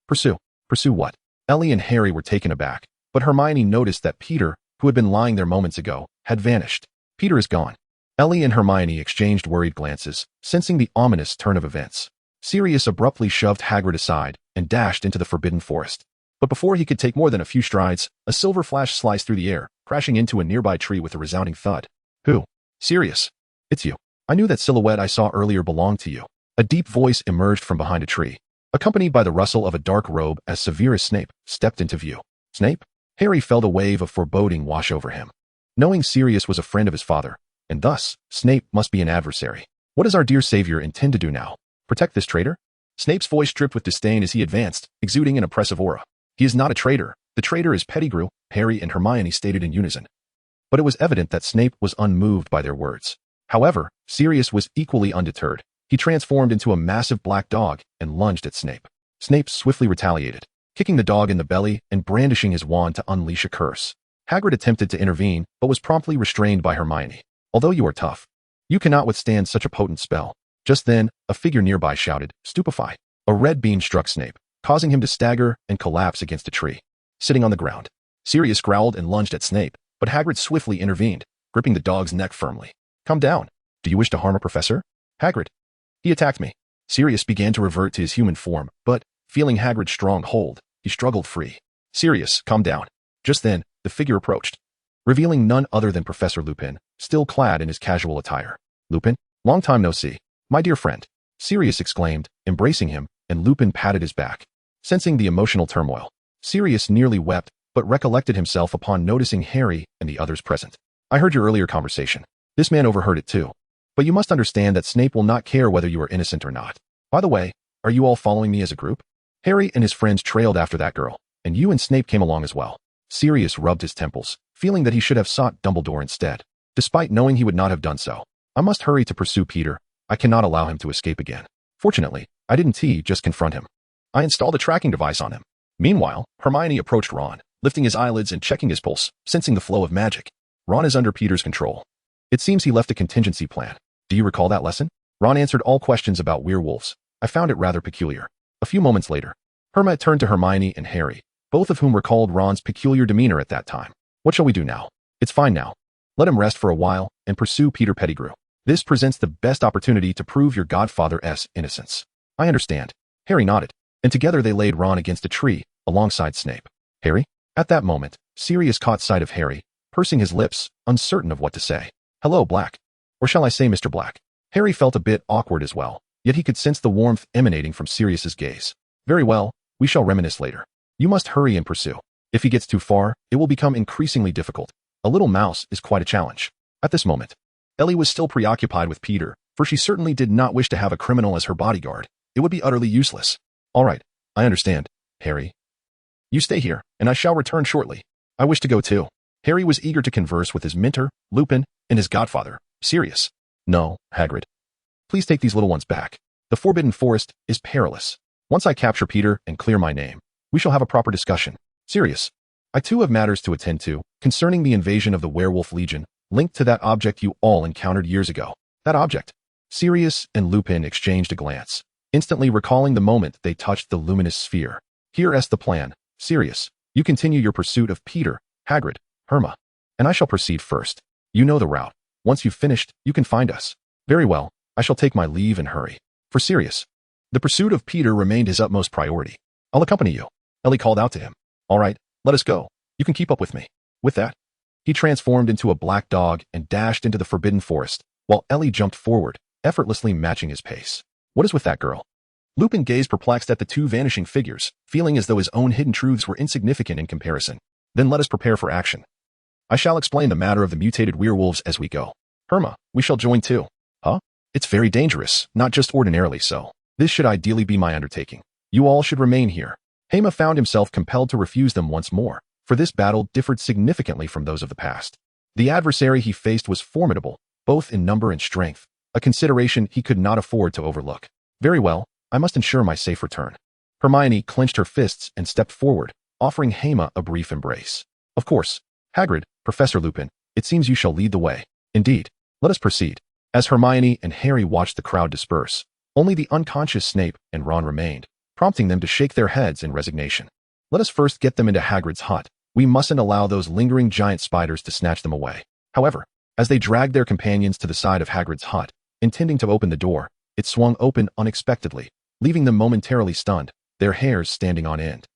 A: Pursue. Pursue what? Ellie and Harry were taken aback, but Hermione noticed that Peter, who had been lying there moments ago, had vanished. Peter is gone. Ellie and Hermione exchanged worried glances, sensing the ominous turn of events. Sirius abruptly shoved Hagrid aside and dashed into the forbidden forest. But before he could take more than a few strides, a silver flash sliced through the air, crashing into a nearby tree with a resounding thud. Who? Sirius. It's you. I knew that silhouette I saw earlier belonged to you. A deep voice emerged from behind a tree, accompanied by the rustle of a dark robe as Severus Snape stepped into view. Snape? Harry felt a wave of foreboding wash over him. Knowing Sirius was a friend of his father, and thus, Snape must be an adversary. What does our dear savior intend to do now? Protect this traitor? Snape's voice dripped with disdain as he advanced, exuding an oppressive aura. He is not a traitor. The traitor is Pettigrew, Harry and Hermione stated in unison. But it was evident that Snape was unmoved by their words. However, Sirius was equally undeterred. He transformed into a massive black dog and lunged at Snape. Snape swiftly retaliated, kicking the dog in the belly and brandishing his wand to unleash a curse. Hagrid attempted to intervene, but was promptly restrained by Hermione. Although you are tough, you cannot withstand such a potent spell. Just then, a figure nearby shouted, Stupefy. A red beam struck Snape, causing him to stagger and collapse against a tree. Sitting on the ground, Sirius growled and lunged at Snape, but Hagrid swiftly intervened, gripping the dog's neck firmly. Calm down. Do you wish to harm a professor? Hagrid. He attacked me. Sirius began to revert to his human form, but, feeling Hagrid's strong hold, he struggled free. Sirius, calm down. Just then, the figure approached, revealing none other than Professor Lupin, still clad in his casual attire. Lupin, long time no see. My dear friend, Sirius exclaimed, embracing him, and Lupin patted his back. Sensing the emotional turmoil, Sirius nearly wept, but recollected himself upon noticing Harry and the others present. I heard your earlier conversation. This man overheard it too. But you must understand that Snape will not care whether you are innocent or not. By the way, are you all following me as a group? Harry and his friends trailed after that girl, and you and Snape came along as well. Sirius rubbed his temples, feeling that he should have sought Dumbledore instead, despite knowing he would not have done so. I must hurry to pursue Peter. I cannot allow him to escape again. Fortunately, I didn't just confront him. I installed a tracking device on him. Meanwhile, Hermione approached Ron, lifting his eyelids and checking his pulse, sensing the flow of magic. Ron is under Peter's control. It seems he left a contingency plan. Do you recall that lesson? Ron answered all questions about werewolves. I found it rather peculiar. A few moments later, Herma turned to Hermione and Harry, both of whom recalled Ron's peculiar demeanor at that time. What shall we do now? It's fine now. Let him rest for a while and pursue Peter Pettigrew. This presents the best opportunity to prove your godfather's innocence. I understand. Harry nodded, and together they laid Ron against a tree, alongside Snape. Harry? At that moment, Sirius caught sight of Harry, pursing his lips, uncertain of what to say. Hello, Black. Or shall I say Mr. Black? Harry felt a bit awkward as well, yet he could sense the warmth emanating from Sirius's gaze. Very well, we shall reminisce later. You must hurry and pursue. If he gets too far, it will become increasingly difficult. A little mouse is quite a challenge. At this moment, Ellie was still preoccupied with Peter, for she certainly did not wish to have a criminal as her bodyguard. It would be utterly useless. All right, I understand, Harry. You stay here, and I shall return shortly. I wish to go too. Harry was eager to converse with his mentor, Lupin, and his godfather, Sirius. No, Hagrid. Please take these little ones back. The Forbidden Forest is perilous. Once I capture Peter and clear my name, we shall have a proper discussion. Sirius, I too have matters to attend to, concerning the invasion of the Werewolf Legion, linked to that object you all encountered years ago. That object. Sirius and Lupin exchanged a glance, instantly recalling the moment they touched the luminous sphere. Here's the plan. Sirius, you continue your pursuit of Peter, Hagrid, Hema, and I shall proceed first. You know the route. Once you've finished, you can find us. Very well, I shall take my leave and hurry. For Sirius, the pursuit of Peter remained his utmost priority. I'll accompany you. Ellie called out to him. All right, let us go. You can keep up with me. With that, he transformed into a black dog and dashed into the Forbidden Forest, while Ellie jumped forward, effortlessly matching his pace. What is with that girl? Lupin gazed perplexed at the two vanishing figures, feeling as though his own hidden truths were insignificant in comparison. Then let us prepare for action. I shall explain the matter of the mutated werewolves as we go. Hema, we shall join too. Huh? It's very dangerous, not just ordinarily so. This should ideally be my undertaking. You all should remain here. Hema found himself compelled to refuse them once more, for this battle differed significantly from those of the past. The adversary he faced was formidable, both in number and strength, a consideration he could not afford to overlook. Very well, I must ensure my safe return. Hermione clenched her fists and stepped forward, offering Hema a brief embrace. Of course, Hagrid, Professor Lupin, it seems you shall lead the way. Indeed, let us proceed. As Hermione and Harry watched the crowd disperse, only the unconscious Snape and Ron remained, prompting them to shake their heads in resignation. Let us first get them into Hagrid's hut. We mustn't allow those lingering giant spiders to snatch them away. However, as they dragged their companions to the side of Hagrid's hut, intending to open the door, it swung open unexpectedly, leaving them momentarily stunned, their hairs standing on end.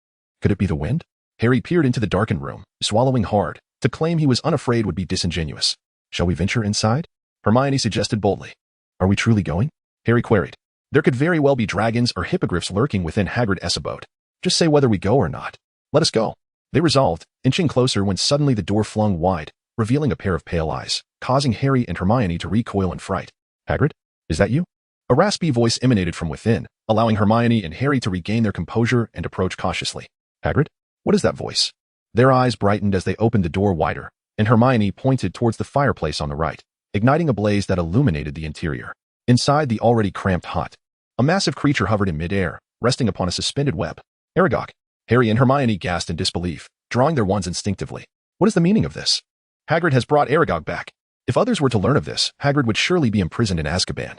A: Could it be the wind? Harry peered into the darkened room, swallowing hard. To claim he was unafraid would be disingenuous. Shall we venture inside? Hermione suggested boldly. Are we truly going? Harry queried. There could very well be dragons or hippogriffs lurking within Hagrid's abode. Just say whether we go or not. Let us go. They resolved, inching closer when suddenly the door flung wide, revealing a pair of pale eyes, causing Harry and Hermione to recoil in fright. Hagrid? Is that you? A raspy voice emanated from within, allowing Hermione and Harry to regain their composure and approach cautiously. Hagrid? What is that voice? Their eyes brightened as they opened the door wider, and Hermione pointed towards the fireplace on the right, igniting a blaze that illuminated the interior. Inside the already cramped hut, a massive creature hovered in midair, resting upon a suspended web. Aragog. Harry and Hermione gasped in disbelief, drawing their wands instinctively. What is the meaning of this? Hagrid has brought Aragog back. If others were to learn of this, Hagrid would surely be imprisoned in Azkaban.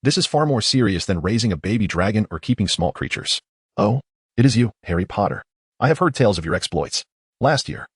A: This is far more serious than raising a baby dragon or keeping small creatures. Oh, it is you, Harry Potter. I have heard tales of your exploits. Last year,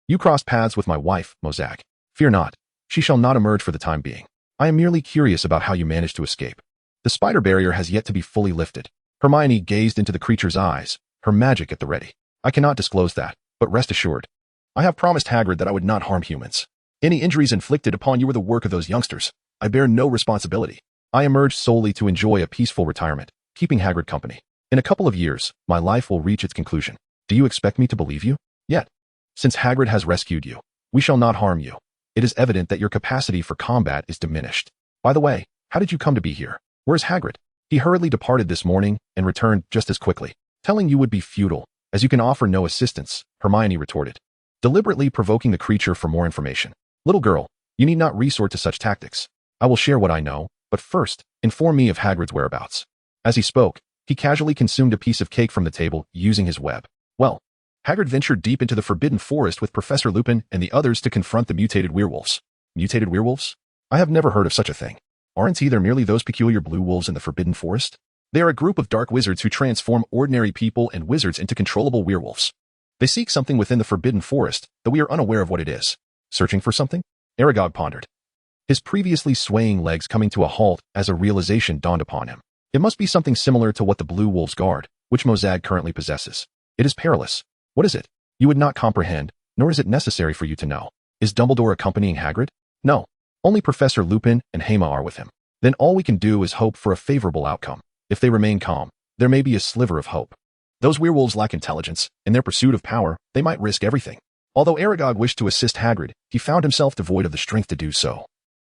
A: you crossed paths with my wife, Mozag. Fear not, she shall not emerge for the time being. I am merely curious about how you managed to escape. The spider barrier has yet to be fully lifted. Hermione gazed into the creature's eyes, her magic at the ready. I cannot disclose that, but rest assured. I have promised Hagrid that I would not harm humans. Any injuries inflicted upon you were the work of those youngsters. I bear no responsibility. I emerged solely to enjoy a peaceful retirement, keeping Hagrid company. In a couple of years, my life will reach its conclusion. Do you expect me to believe you? Yet. Since Hagrid has rescued you, we shall not harm you. It is evident that your capacity for combat is diminished. By the way, how did you come to be here? Where's Hagrid? He hurriedly departed this morning and returned just as quickly, telling you would be futile, as you can offer no assistance, Hermione retorted, deliberately provoking the creature for more information. Little girl, you need not resort to such tactics. I will share what I know, but first, inform me of Hagrid's whereabouts. As he spoke, he casually consumed a piece of cake from the table using his web. Well, Hagrid ventured deep into the Forbidden Forest with Professor Lupin and the others to confront the mutated werewolves. Mutated werewolves? I have never heard of such a thing. Aren't either merely those peculiar blue wolves in the Forbidden Forest? They are a group of dark wizards who transform ordinary people and wizards into controllable werewolves. They seek something within the Forbidden Forest, though we are unaware of what it is. Searching for something? Aragog pondered, his previously swaying legs coming to a halt as a realization dawned upon him. It must be something similar to what the Blue Wolves guard, which Mozag currently possesses. It is perilous. What is it? You would not comprehend, nor is it necessary for you to know. Is Dumbledore accompanying Hagrid? No. Only Professor Lupin and Hema are with him. Then all we can do is hope for a favorable outcome. If they remain calm, there may be a sliver of hope. Those werewolves lack intelligence. In their pursuit of power, they might risk everything. Although Aragog wished to assist Hagrid, he found himself devoid of the strength to do so.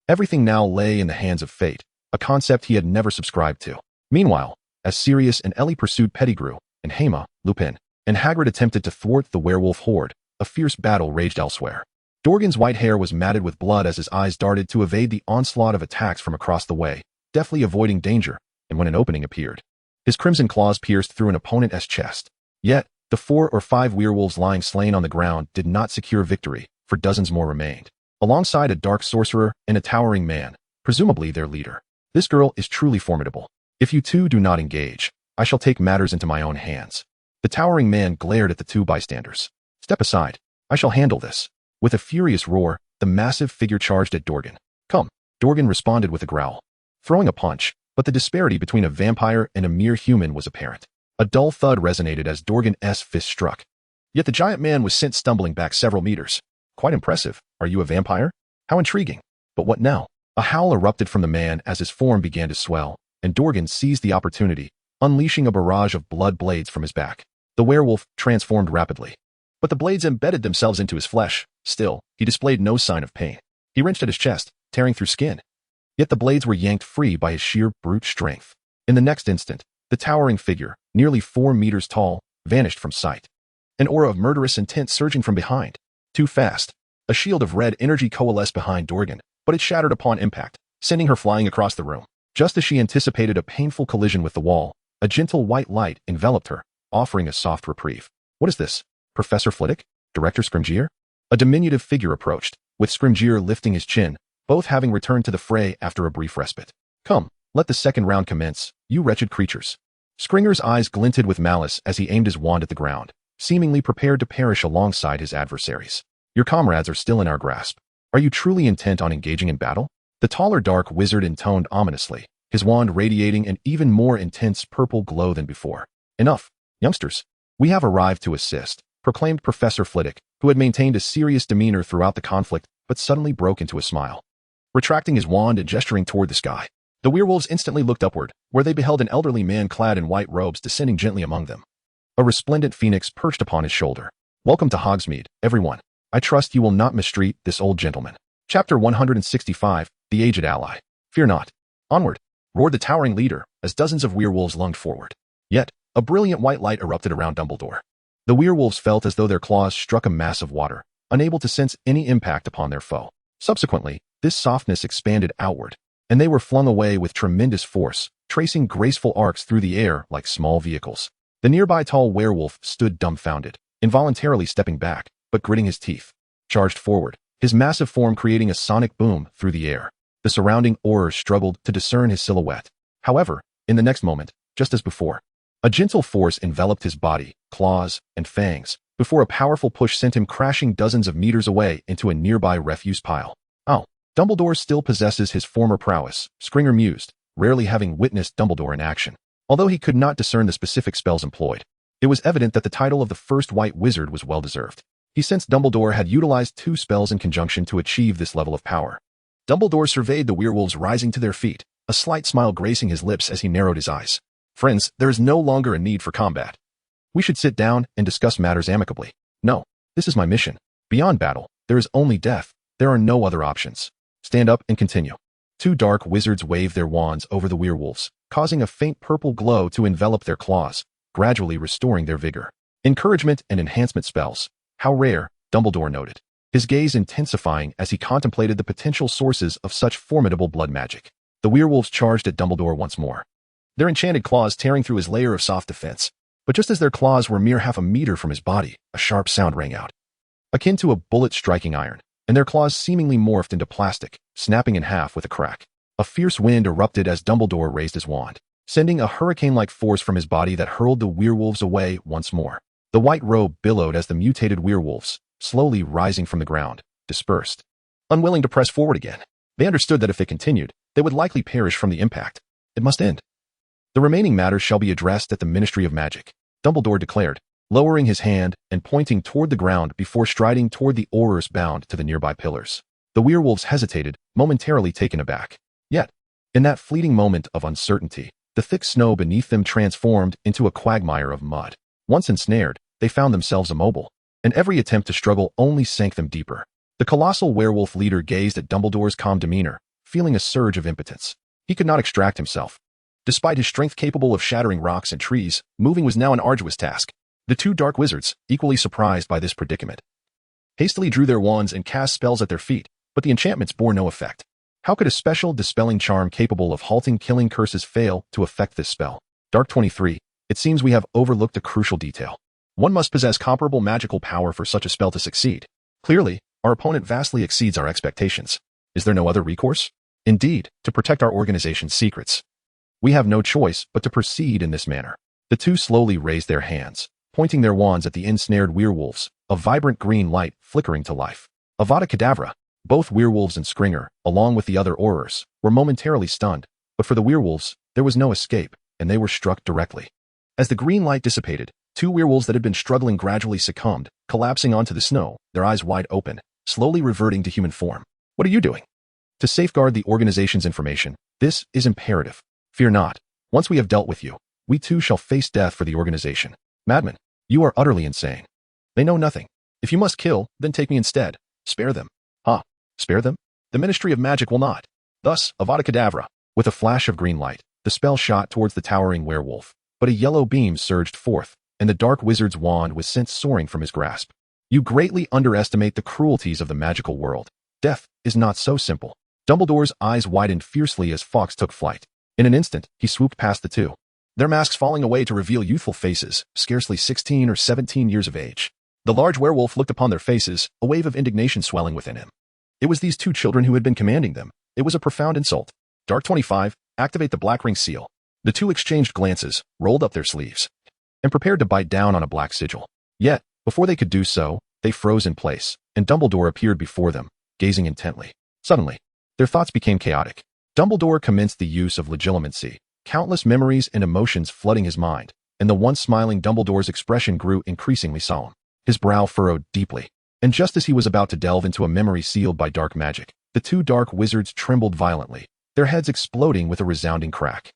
A: Everything now lay in the hands of fate, a concept he had never subscribed to. Meanwhile, as Sirius and Ellie pursued Pettigrew, and Hema, Lupin, and Hagrid attempted to thwart the werewolf horde, a fierce battle raged elsewhere. Dorgan's white hair was matted with blood as his eyes darted to evade the onslaught of attacks from across the way, deftly avoiding danger, and when an opening appeared, his crimson claws pierced through an opponent's chest. Yet, the 4 or 5 werewolves lying slain on the ground did not secure victory, for dozens more remained, alongside a dark sorcerer and a towering man, presumably their leader. This girl is truly formidable. If you two do not engage, I shall take matters into my own hands. The towering man glared at the 2 bystanders. Step aside. I shall handle this. With a furious roar, the massive figure charged at Dorgan. Come. Dorgan responded with a growl, throwing a punch, but the disparity between a vampire and a mere human was apparent. A dull thud resonated as Dorgan's fist struck. Yet the giant man was sent stumbling back several meters. Quite impressive. Are you a vampire? How intriguing. But what now? A howl erupted from the man as his form began to swell, and Dorgan seized the opportunity, unleashing a barrage of blood blades from his back. The werewolf transformed rapidly, but the blades embedded themselves into his flesh. Still, he displayed no sign of pain. He wrenched at his chest, tearing through skin. Yet the blades were yanked free by his sheer brute strength. In the next instant, the towering figure, nearly 4 meters tall, vanished from sight. An aura of murderous intent surging from behind. Too fast. A shield of red energy coalesced behind Dorgan, but it shattered upon impact, sending her flying across the room. Just as she anticipated a painful collision with the wall, a gentle white light enveloped her, offering a soft reprieve. What is this? Professor Flitwick? Director Scrimgeour? A diminutive figure approached, with Scrimgeour lifting his chin, both having returned to the fray after a brief respite. Come, let the second round commence, you wretched creatures. Scrimgeour's eyes glinted with malice as he aimed his wand at the ground, seemingly prepared to perish alongside his adversaries. Your comrades are still in our grasp. Are you truly intent on engaging in battle? The taller dark wizard intoned ominously, his wand radiating an even more intense purple glow than before. Enough, youngsters. We have arrived to assist, proclaimed Professor Flitwick, who had maintained a serious demeanor throughout the conflict, but suddenly broke into a smile. Retracting his wand and gesturing toward the sky, the werewolves instantly looked upward, where they beheld an elderly man clad in white robes descending gently among them. A resplendent phoenix perched upon his shoulder. Welcome to Hogsmeade, everyone. I trust you will not mistreat this old gentleman. Chapter 165, The Aged Ally. Fear not. Onward, roared the towering leader, as dozens of werewolves lunged forward. Yet, a brilliant white light erupted around Dumbledore. The werewolves felt as though their claws struck a mass of water, unable to sense any impact upon their foe. Subsequently, this softness expanded outward, and they were flung away with tremendous force, tracing graceful arcs through the air like small vehicles. The nearby tall werewolf stood dumbfounded, involuntarily stepping back, but gritting his teeth, charged forward, his massive form creating a sonic boom through the air. The surrounding aurors struggled to discern his silhouette. However, in the next moment, just as before, a gentle force enveloped his body, claws, and fangs, before a powerful push sent him crashing dozens of meters away into a nearby refuse pile. Oh, Dumbledore still possesses his former prowess, Scrimgeour mused, rarely having witnessed Dumbledore in action. Although he could not discern the specific spells employed, it was evident that the title of the first White Wizard was well-deserved. He sensed Dumbledore had utilized 2 spells in conjunction to achieve this level of power. Dumbledore surveyed the werewolves rising to their feet, a slight smile gracing his lips as he narrowed his eyes. Friends, there is no longer a need for combat. We should sit down and discuss matters amicably. No, this is my mission. Beyond battle, there is only death. There are no other options. Stand up and continue. 2 dark wizards waved their wands over the werewolves, causing a faint purple glow to envelop their claws, gradually restoring their vigor. Encouragement and enhancement spells. How rare, Dumbledore noted, his gaze intensifying as he contemplated the potential sources of such formidable blood magic. The werewolves charged at Dumbledore once more, their enchanted claws tearing through his layer of soft defense. But just as their claws were mere half a meter from his body, a sharp sound rang out, akin to a bullet striking iron, and their claws seemingly morphed into plastic, snapping in half with a crack. A fierce wind erupted as Dumbledore raised his wand, sending a hurricane-like force from his body that hurled the werewolves away once more. The white robe billowed as the mutated werewolves, slowly rising from the ground, dispersed. unwilling to press forward again. They understood that if they continued, they would likely perish from the impact. It must end. The remaining matters shall be addressed at the Ministry of Magic, Dumbledore declared, lowering his hand and pointing toward the ground before striding toward the aurors bound to the nearby pillars. The werewolves hesitated, momentarily taken aback. Yet, in that fleeting moment of uncertainty, the thick snow beneath them transformed into a quagmire of mud. Once ensnared, they found themselves immobile, and every attempt to struggle only sank them deeper. The colossal werewolf leader gazed at Dumbledore's calm demeanor, feeling a surge of impotence. He could not extract himself. Despite his strength capable of shattering rocks and trees, moving was now an arduous task. The two dark wizards, equally surprised by this predicament, hastily drew their wands and cast spells at their feet, but the enchantments bore no effect. How could a special dispelling charm capable of halting killing curses fail to effect this spell? Dark 23. It seems we have overlooked a crucial detail. One must possess comparable magical power for such a spell to succeed. Clearly, our opponent vastly exceeds our expectations. Is there no other recourse? Indeed, to protect our organization's secrets, we have no choice but to proceed in this manner. The two slowly raised their hands, pointing their wands at the ensnared werewolves, a vibrant green light flickering to life. Avada Kedavra! Both werewolves and Skringer, along with the other aurors, were momentarily stunned, but for the werewolves, there was no escape, and they were struck directly. As the green light dissipated, two werewolves that had been struggling gradually succumbed, collapsing onto the snow, their eyes wide open, slowly reverting to human form. What are you doing? To safeguard the organization's information, this is imperative. Fear not. Once we have dealt with you, we too shall face death for the organization. Madman, you are utterly insane. They know nothing. If you must kill, then take me instead. Spare them. Ha! Spare them? The Ministry of Magic will not. Thus, Avada Kedavra. With a flash of green light, the spell shot towards the towering werewolf, but a yellow beam surged forth, and the dark wizard's wand was sent soaring from his grasp. You greatly underestimate the cruelties of the magical world. Death is not so simple. Dumbledore's eyes widened fiercely as Fawkes took flight. In an instant, he swooped past the two, their masks falling away to reveal youthful faces, scarcely 16 or 17 years of age. The large werewolf looked upon their faces, a wave of indignation swelling within him. It was these two children who had been commanding them. It was a profound insult. Dark 25, activate the black ring seal. The two exchanged glances, rolled up their sleeves, and prepared to bite down on a black sigil. Yet, before they could do so, they froze in place, and Dumbledore appeared before them, gazing intently. Suddenly, their thoughts became chaotic. Dumbledore commenced the use of legilimency, countless memories and emotions flooding his mind, and the once smiling Dumbledore's expression grew increasingly solemn. His brow furrowed deeply, and just as he was about to delve into a memory sealed by dark magic, the two dark wizards trembled violently, their heads exploding with a resounding crack.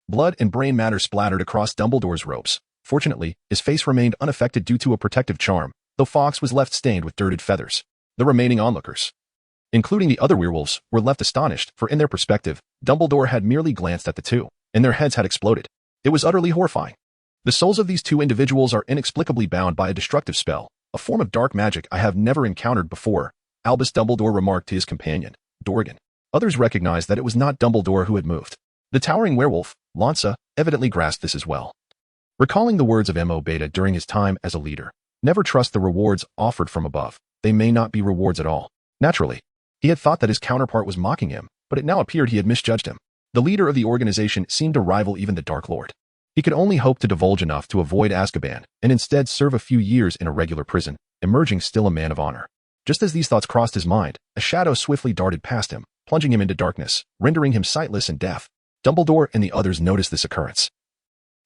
A: Blood and brain matter splattered across Dumbledore's robes. Fortunately, his face remained unaffected due to a protective charm, though Fawkes was left stained with dirted feathers. The remaining onlookers, including the other werewolves, were left astonished, for in their perspective, Dumbledore had merely glanced at the two, and their heads had exploded. It was utterly horrifying. The souls of these two individuals are inexplicably bound by a destructive spell, a form of dark magic I have never encountered before, Albus Dumbledore remarked to his companion, Dorgan. Others recognized that it was not Dumbledore who had moved. The towering werewolf, Lanza, evidently grasped this as well. Recalling the words of M.O. Beta during his time as a leader, never trust the rewards offered from above. They may not be rewards at all. Naturally, he had thought that his counterpart was mocking him, but it now appeared he had misjudged him. The leader of the organization seemed to rival even the Dark Lord. He could only hope to divulge enough to avoid Azkaban, and instead serve a few years in a regular prison, emerging still a man of honor. Just as these thoughts crossed his mind, a shadow swiftly darted past him, plunging him into darkness, rendering him sightless and deaf. Dumbledore and the others noticed this occurrence.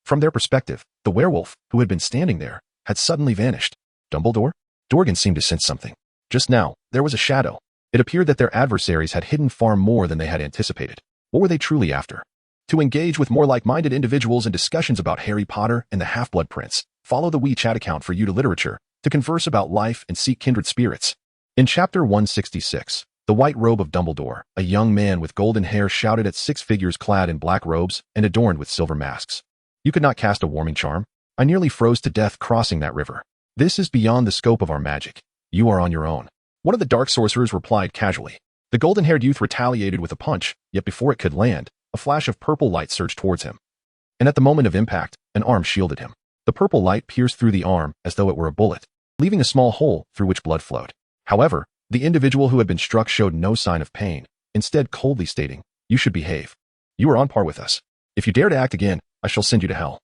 A: From their perspective, the werewolf, who had been standing there, had suddenly vanished. Dumbledore? Dorgan seemed to sense something. Just now, there was a shadow. It appeared that their adversaries had hidden far more than they had anticipated. What were they truly after? To engage with more like-minded individuals in discussions about Harry Potter and the Half-Blood Prince, follow the WeChat account for you to literature, to converse about life and seek kindred spirits. In Chapter 166, The White Robe of Dumbledore, a young man with golden hair shouted at six figures clad in black robes and adorned with silver masks. You could not cast a warming charm? I nearly froze to death crossing that river. This is beyond the scope of our magic. You are on your own. One of the dark sorcerers replied casually. The golden-haired youth retaliated with a punch, yet before it could land, a flash of purple light surged towards him. And at the moment of impact, an arm shielded him. The purple light pierced through the arm as though it were a bullet, leaving a small hole through which blood flowed. However, the individual who had been struck showed no sign of pain, instead coldly stating, "You should behave. You are on par with us. If you dare to act again, I shall send you to hell.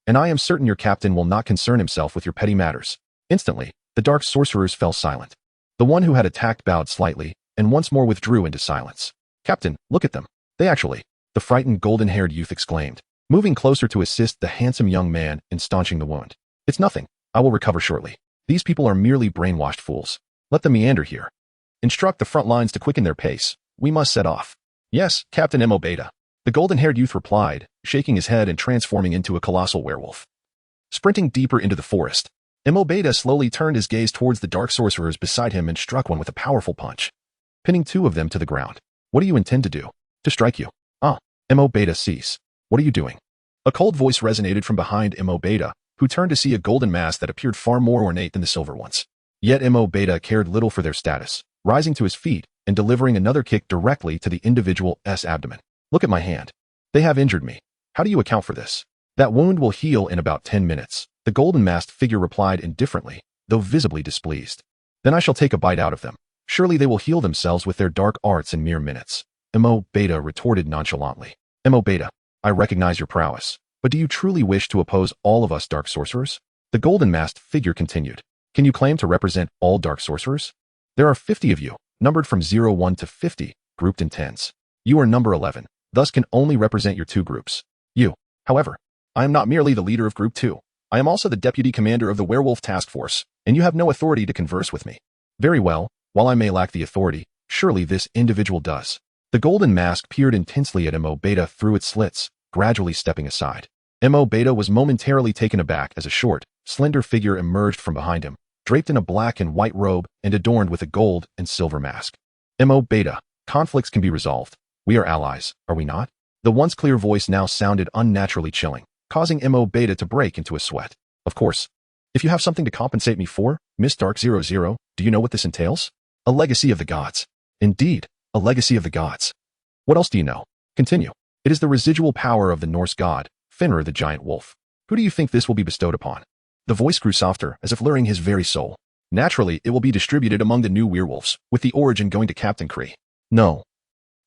A: And I am certain your captain will not concern himself with your petty matters." Instantly, the dark sorcerers fell silent. The one who had attacked bowed slightly, and once more withdrew into silence. "Captain, look at them. They actually," the frightened golden-haired youth exclaimed, moving closer to assist the handsome young man in staunching the wound. "It's nothing. I will recover shortly. These people are merely brainwashed fools. Let them meander here. Instruct the front lines to quicken their pace. We must set off." "Yes, Captain Mo Beta," the golden-haired youth replied, shaking his head and transforming into a colossal werewolf. Sprinting deeper into the forest, Mo Beta slowly turned his gaze towards the dark sorcerers beside him and struck one with a powerful punch, pinning two of them to the ground. "What do you intend to do?" "To strike you." "Ah, Mo Beta, cease. What are you doing?" A cold voice resonated from behind Mo Beta, who turned to see a golden mask that appeared far more ornate than the silver ones. Yet Mo Beta cared little for their status, rising to his feet and delivering another kick directly to the individual's abdomen. "Look at my hand. They have injured me. How do you account for this?" "That wound will heal in about 10 minutes, the golden masked figure replied indifferently, though visibly displeased. "Then I shall take a bite out of them. Surely they will heal themselves with their dark arts in mere minutes," Mo Beta retorted nonchalantly. "Mo Beta, I recognize your prowess, but do you truly wish to oppose all of us dark sorcerers?" The golden masked figure continued. "Can you claim to represent all dark sorcerers? There are 50 of you, numbered from 01 to 50, grouped in tens. You are number 11, thus can only represent your two groups. You, however, I am not merely the leader of Group 2. I am also the deputy commander of the Werewolf Task Force, and you have no authority to converse with me." "Very well, while I may lack the authority, surely this individual does." The golden mask peered intensely at Mo Beta through its slits, gradually stepping aside. Mo Beta was momentarily taken aback as a short, slender figure emerged from behind him, draped in a black and white robe and adorned with a gold and silver mask. "Mo Beta, conflicts can be resolved. We are allies, are we not?" The once clear voice now sounded unnaturally chilling, causing Mo Beta to break into a sweat. "Of course. If you have something to compensate me for, Miss Dark 00, do you know what this entails?" "A legacy of the gods." "Indeed, a legacy of the gods. What else do you know?" "Continue." "It is the residual power of the Norse god, Fenrir the giant wolf. Who do you think this will be bestowed upon?" The voice grew softer, as if luring his very soul. "Naturally, it will be distributed among the new werewolves, with the origin going to Captain Cree." "No.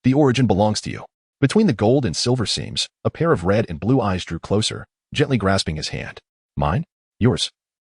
A: The origin belongs to you." Between the gold and silver seams, a pair of red and blue eyes drew closer, gently grasping his hand. "Mine? Yours.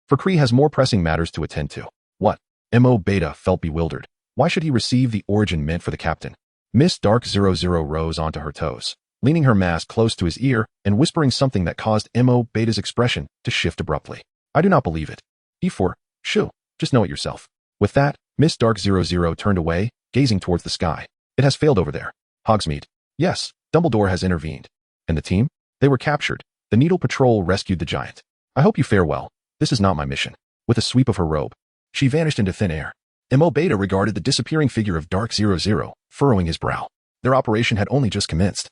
A: For Cree has more pressing matters to attend to." "What?" Mo Beta felt bewildered. Why should he receive the origin meant for the captain? Miss Dark 00 rose onto her toes, leaning her mask close to his ear and whispering something that caused Mo Beta's expression to shift abruptly. "I do not believe it." "E4, shoo, just know it yourself." With that, Miss Dark 00 turned away, gazing towards the sky. "It has failed over there. Hogsmeade." "Yes, Dumbledore has intervened." "And the team?" "They were captured. The Needle Patrol rescued the giant. I hope you fare well. This is not my mission." With a sweep of her robe, she vanished into thin air. Mo Beta regarded the disappearing figure of Dark 00, furrowing his brow. Their operation had only just commenced.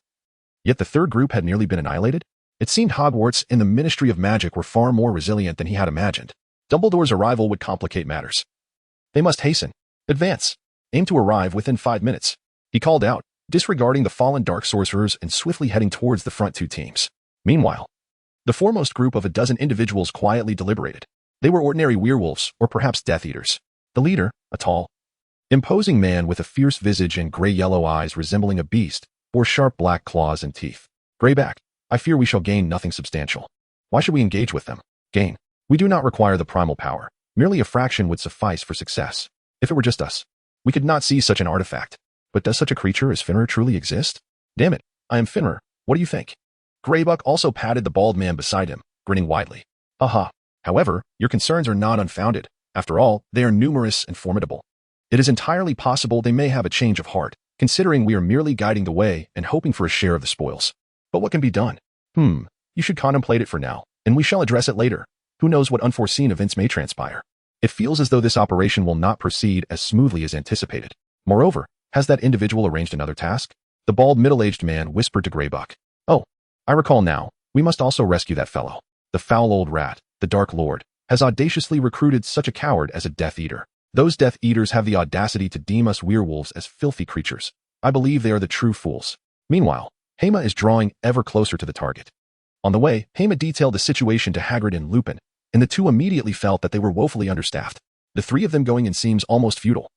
A: Yet the third group had nearly been annihilated? It seemed Hogwarts and the Ministry of Magic were far more resilient than he had imagined. Dumbledore's arrival would complicate matters. They must hasten. Advance. Aim to arrive within 5 minutes. He called out, disregarding the fallen dark sorcerers and swiftly heading towards the front two teams. Meanwhile, the foremost group of a dozen individuals quietly deliberated. They were ordinary werewolves, or perhaps Death Eaters. The leader, a tall, imposing man with a fierce visage and gray-yellow eyes resembling a beast, bore sharp black claws and teeth. "Greyback, I fear we shall gain nothing substantial. Why should we engage with them? Gain. We do not require the primal power. Merely a fraction would suffice for success. If it were just us, we could not see such an artifact. But does such a creature as Fenrir truly exist? Damn it, I am Fenrir. What do you think?" Greybuck also patted the bald man beside him, grinning widely. "Aha. However, your concerns are not unfounded. After all, they are numerous and formidable. It is entirely possible they may have a change of heart, considering we are merely guiding the way and hoping for a share of the spoils. But what can be done? You should contemplate it for now, and we shall address it later. Who knows what unforeseen events may transpire. It feels as though this operation will not proceed as smoothly as anticipated. Moreover, has that individual arranged another task?" The bald middle-aged man whispered to Greybuck. "Oh, I recall now. We must also rescue that fellow. The foul old rat, the Dark Lord, has audaciously recruited such a coward as a Death Eater. Those Death Eaters have the audacity to deem us werewolves as filthy creatures. I believe they are the true fools." Meanwhile, Hema is drawing ever closer to the target. On the way, Hema detailed the situation to Hagrid and Lupin, and the two immediately felt that they were woefully understaffed. The three of them going in seems almost futile,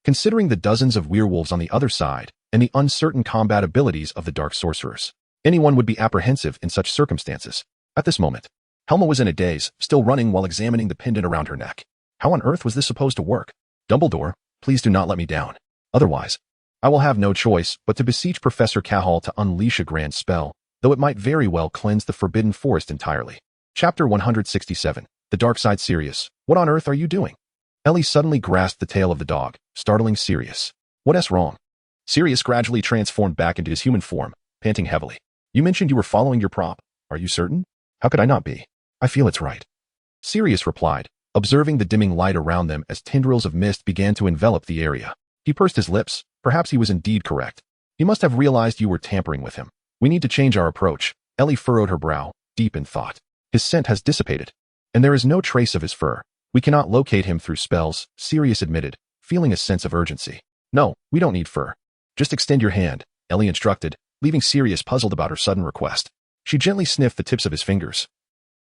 A: considering the dozens of werewolves on the other side and the uncertain combat abilities of the dark sorcerers. Anyone would be apprehensive in such circumstances. At this moment, Helma was in a daze, still running while examining the pendant around her neck. How on earth was this supposed to work? "Dumbledore, please do not let me down." Otherwise, I will have no choice but to beseech Professor Cahill to unleash a grand spell, though it might very well cleanse the Forbidden Forest entirely. Chapter 167. The Dark Side. Sirius, what on earth are you doing? Ellie suddenly grasped the tail of the dog, startling Sirius. What's wrong? Sirius gradually transformed back into his human form, panting heavily. You mentioned you were following your prop. Are you certain? How could I not be? I feel it's right. Sirius replied, observing the dimming light around them as tendrils of mist began to envelop the area. He pursed his lips. Perhaps he was indeed correct. He must have realized you were tampering with him. We need to change our approach. Ellie furrowed her brow, deep in thought. His scent has dissipated, and there is no trace of his fur. We cannot locate him through spells, Sirius admitted, feeling a sense of urgency. No, we don't need fur. Just extend your hand, Ellie instructed, leaving Sirius puzzled about her sudden request. She gently sniffed the tips of his fingers,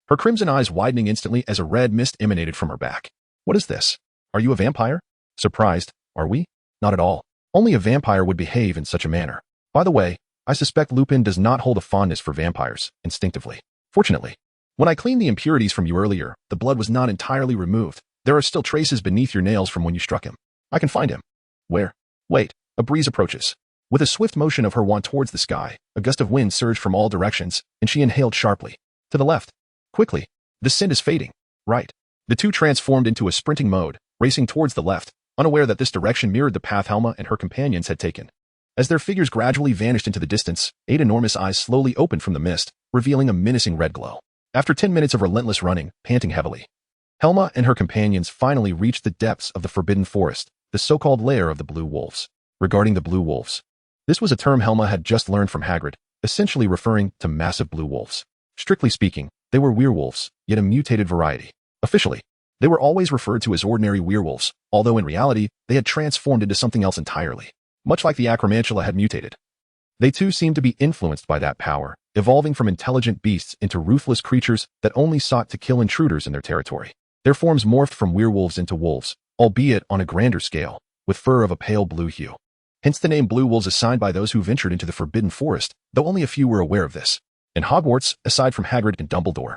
A: her crimson eyes widening instantly as a red mist emanated from her back. What is this? Are you a vampire? Surprised, are we? Not at all. Only a vampire would behave in such a manner. By the way, I suspect Lupin does not hold a fondness for vampires, instinctively. Fortunately, when I cleaned the impurities from you earlier, the blood was not entirely removed. There are still traces beneath your nails from when you struck him. I can find him. Where? Wait, a breeze approaches. With a swift motion of her wand towards the sky, a gust of wind surged from all directions, and she inhaled sharply. To the left. Quickly. The scent is fading. Right. The two transformed into a sprinting mode, racing towards the left, unaware that this direction mirrored the path Hema and her companions had taken. As their figures gradually vanished into the distance, 8 enormous eyes slowly opened from the mist, revealing a menacing red glow. After 10 minutes of relentless running, panting heavily, Hema and her companions finally reached the depths of the Forbidden Forest, the so-called lair of the Blue Wolves. Regarding the Blue Wolves, this was a term Hema had just learned from Hagrid, essentially referring to massive blue wolves. Strictly speaking, they were werewolves, yet a mutated variety. Officially, they were always referred to as ordinary werewolves, although in reality, they had transformed into something else entirely. Much like the Acromantula had mutated. They too seemed to be influenced by that power, evolving from intelligent beasts into ruthless creatures that only sought to kill intruders in their territory. Their forms morphed from werewolves into wolves, albeit on a grander scale, with fur of a pale blue hue. Hence the name Blue Wolves assigned by those who ventured into the Forbidden Forest, though only a few were aware of this. In Hogwarts, aside from Hagrid and Dumbledore,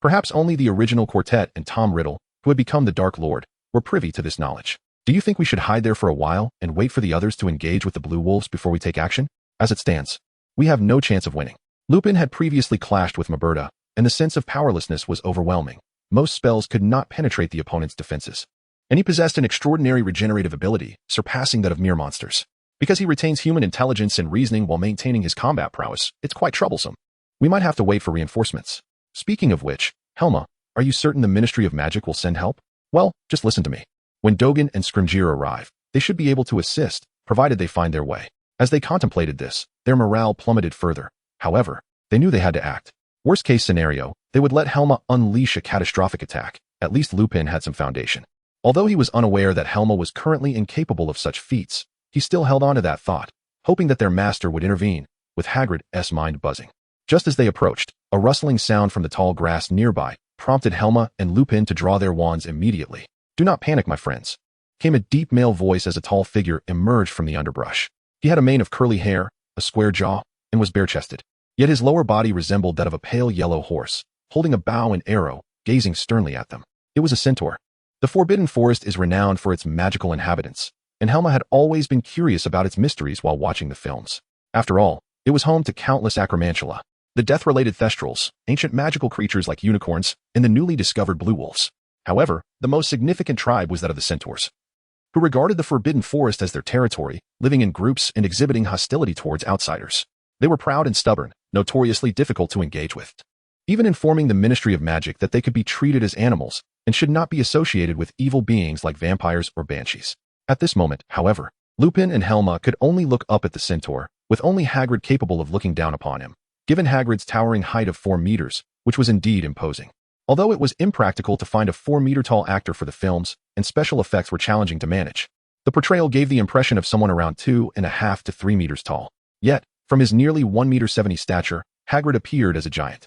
A: perhaps only the original quartet and Tom Riddle, who had become the Dark Lord, were privy to this knowledge. Do you think we should hide there for a while and wait for the others to engage with the Blue Wolves before we take action? As it stands, we have no chance of winning. Lupin had previously clashed with Maberta, and the sense of powerlessness was overwhelming. Most spells could not penetrate the opponent's defenses, and he possessed an extraordinary regenerative ability, surpassing that of mere monsters. Because he retains human intelligence and reasoning while maintaining his combat prowess, it's quite troublesome. We might have to wait for reinforcements. Speaking of which, Hema, are you certain the Ministry of Magic will send help? Well, just listen to me. When Dogan and Scrimgeour arrive, they should be able to assist, provided they find their way. As they contemplated this, their morale plummeted further. However, they knew they had to act. Worst case scenario, they would let Hema unleash a catastrophic attack. At least Lupin had some foundation. Although he was unaware that Hema was currently incapable of such feats, he still held on to that thought, hoping that their master would intervene, with Hagrid's mind buzzing. Just as they approached, a rustling sound from the tall grass nearby prompted Hema and Lupin to draw their wands immediately. Do not panic, my friends, came a deep male voice as a tall figure emerged from the underbrush. He had a mane of curly hair, a square jaw, and was bare-chested. Yet his lower body resembled that of a pale yellow horse, holding a bow and arrow, gazing sternly at them. It was a centaur. The Forbidden Forest is renowned for its magical inhabitants, and Hema had always been curious about its mysteries while watching the films. After all, it was home to countless Acromantula, the death-related Thestrals, ancient magical creatures like unicorns, and the newly discovered Blue Wolves. However, the most significant tribe was that of the centaurs, who regarded the Forbidden Forest as their territory, living in groups and exhibiting hostility towards outsiders. They were proud and stubborn, notoriously difficult to engage with, even informing the Ministry of Magic that they could be treated as animals and should not be associated with evil beings like vampires or banshees. At this moment, however, Lupin and Hema could only look up at the centaur, with only Hagrid capable of looking down upon him, given Hagrid's towering height of 4 meters, which was indeed imposing. Although it was impractical to find a 4-meter-tall actor for the films, and special effects were challenging to manage, the portrayal gave the impression of someone around 2.5 to 3 meters tall. Yet, from his nearly 1.70 meter stature, Hagrid appeared as a giant.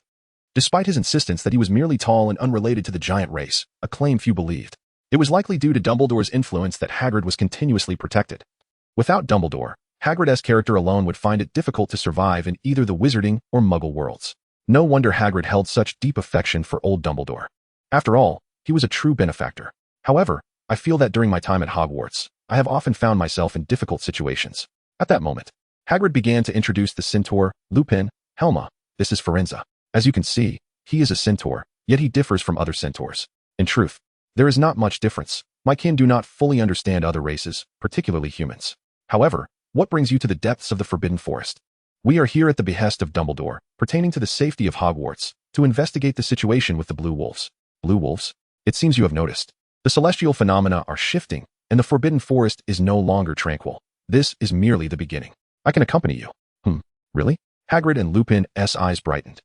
A: Despite his insistence that he was merely tall and unrelated to the giant race, a claim few believed, it was likely due to Dumbledore's influence that Hagrid was continuously protected. Without Dumbledore, Hagrid's character alone would find it difficult to survive in either the Wizarding or Muggle worlds. No wonder Hagrid held such deep affection for old Dumbledore. After all, he was a true benefactor. However, I feel that during my time at Hogwarts, I have often found myself in difficult situations. At that moment, Hagrid began to introduce the centaur, Lupin, Hema. This is Firenze. As you can see, he is a centaur, yet he differs from other centaurs. In truth, there is not much difference. My kin do not fully understand other races, particularly humans. However, what brings you to the depths of the Forbidden Forest? We are here at the behest of Dumbledore, pertaining to the safety of Hogwarts, to investigate the situation with the Blue Wolves. Blue Wolves? It seems you have noticed. The celestial phenomena are shifting, and the Forbidden Forest is no longer tranquil. This is merely the beginning. I can accompany you. Really? Hagrid and Lupin's eyes brightened.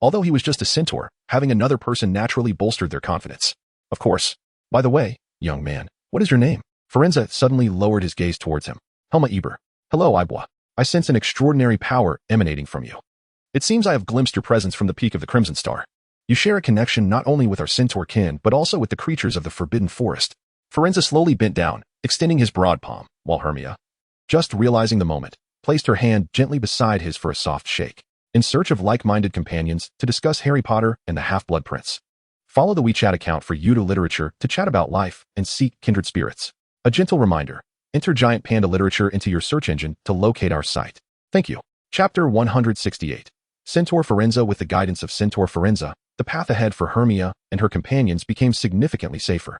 A: Although he was just a centaur, having another person naturally bolstered their confidence. Of course. By the way, young man, what is your name? Firenze suddenly lowered his gaze towards him. Hema Eber. Hello, Ibois. I sense an extraordinary power emanating from you. It seems I have glimpsed your presence from the peak of the Crimson Star. You share a connection not only with our centaur kin, but also with the creatures of the Forbidden Forest. Firenze slowly bent down, extending his broad palm, while Hermione, just realizing the moment, placed her hand gently beside his for a soft shake. In search of like-minded companions to discuss Harry Potter and the Half-Blood Prince. Follow the WeChat account for Udo Literature to chat about life and seek kindred spirits. A gentle reminder, enter Giant Panda Literature into your search engine to locate our site. Thank you. Chapter 168. Centaur Firenze. With the guidance of Centaur Firenze, the path ahead for Hermione and her companions became significantly safer.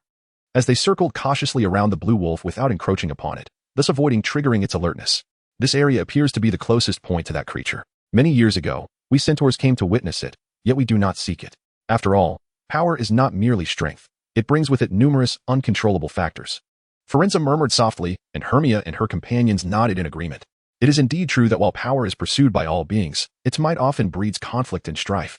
A: As they circled cautiously around the blue wolf without encroaching upon it, thus avoiding triggering its alertness. This area appears to be the closest point to that creature. Many years ago, we centaurs came to witness it, yet we do not seek it. After all, power is not merely strength. It brings with it numerous, uncontrollable factors. Firenze murmured softly, and Hermione and her companions nodded in agreement. It is indeed true that while power is pursued by all beings, its might often breeds conflict and strife,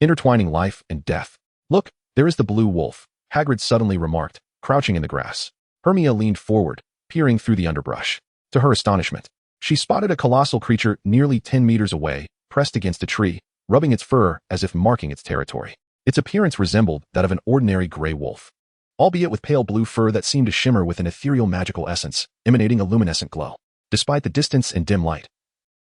A: intertwining life and death. Look, there is the blue wolf, Hagrid suddenly remarked, crouching in the grass. Hermione leaned forward, peering through the underbrush. To her astonishment, she spotted a colossal creature nearly 10 meters away, pressed against a tree, rubbing its fur as if marking its territory. Its appearance resembled that of an ordinary gray wolf, albeit with pale blue fur that seemed to shimmer with an ethereal magical essence, emanating a luminescent glow. Despite the distance and dim light,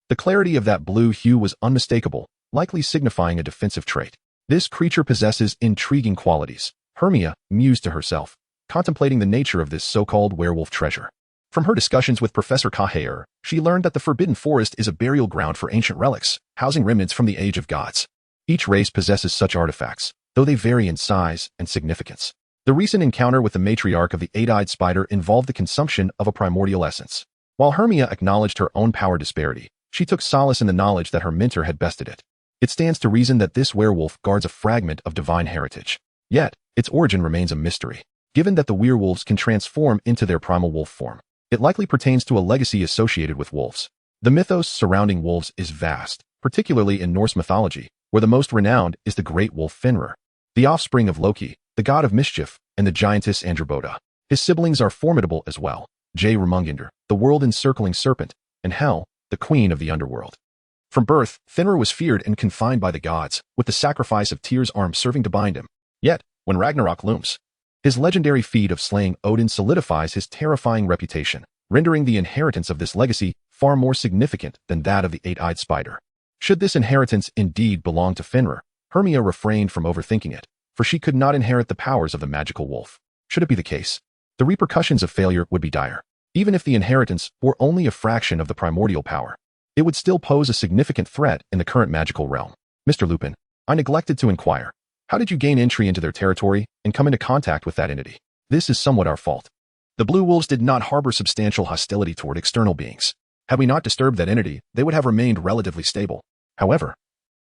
A: the clarity of that blue hue was unmistakable, likely signifying a defensive trait. This creature possesses intriguing qualities, Hermione mused to herself, contemplating the nature of this so-called werewolf treasure. From her discussions with Professor Cahayer, she learned that the Forbidden Forest is a burial ground for ancient relics, housing remnants from the Age of Gods. Each race possesses such artifacts, though they vary in size and significance. The recent encounter with the matriarch of the eight-eyed spider involved the consumption of a primordial essence. While Hermione acknowledged her own power disparity, she took solace in the knowledge that her mentor had bested it. It stands to reason that this werewolf guards a fragment of divine heritage. Yet, its origin remains a mystery. Given that the werewolves can transform into their primal wolf form, it likely pertains to a legacy associated with wolves. The mythos surrounding wolves is vast, particularly in Norse mythology, where the most renowned is the great wolf Fenrir, the offspring of Loki, the god of mischief, and the giantess Androbota. His siblings are formidable as well, Jormungandr, the world-encircling serpent, and Hel, the queen of the underworld. From birth, Fenrir was feared and confined by the gods, with the sacrifice of Tyr's arm serving to bind him. Yet, when Ragnarok looms, his legendary feat of slaying Odin solidifies his terrifying reputation, rendering the inheritance of this legacy far more significant than that of the eight-eyed spider. Should this inheritance indeed belong to Fenrir, Hermione refrained from overthinking it, for she could not inherit the powers of the magical wolf. Should it be the case, the repercussions of failure would be dire. Even if the inheritance were only a fraction of the primordial power, it would still pose a significant threat in the current magical realm. Mr. Lupin, I neglected to inquire. How did you gain entry into their territory and come into contact with that entity? This is somewhat our fault. The Blue Wolves did not harbor substantial hostility toward external beings. Had we not disturbed that entity, they would have remained relatively stable. However,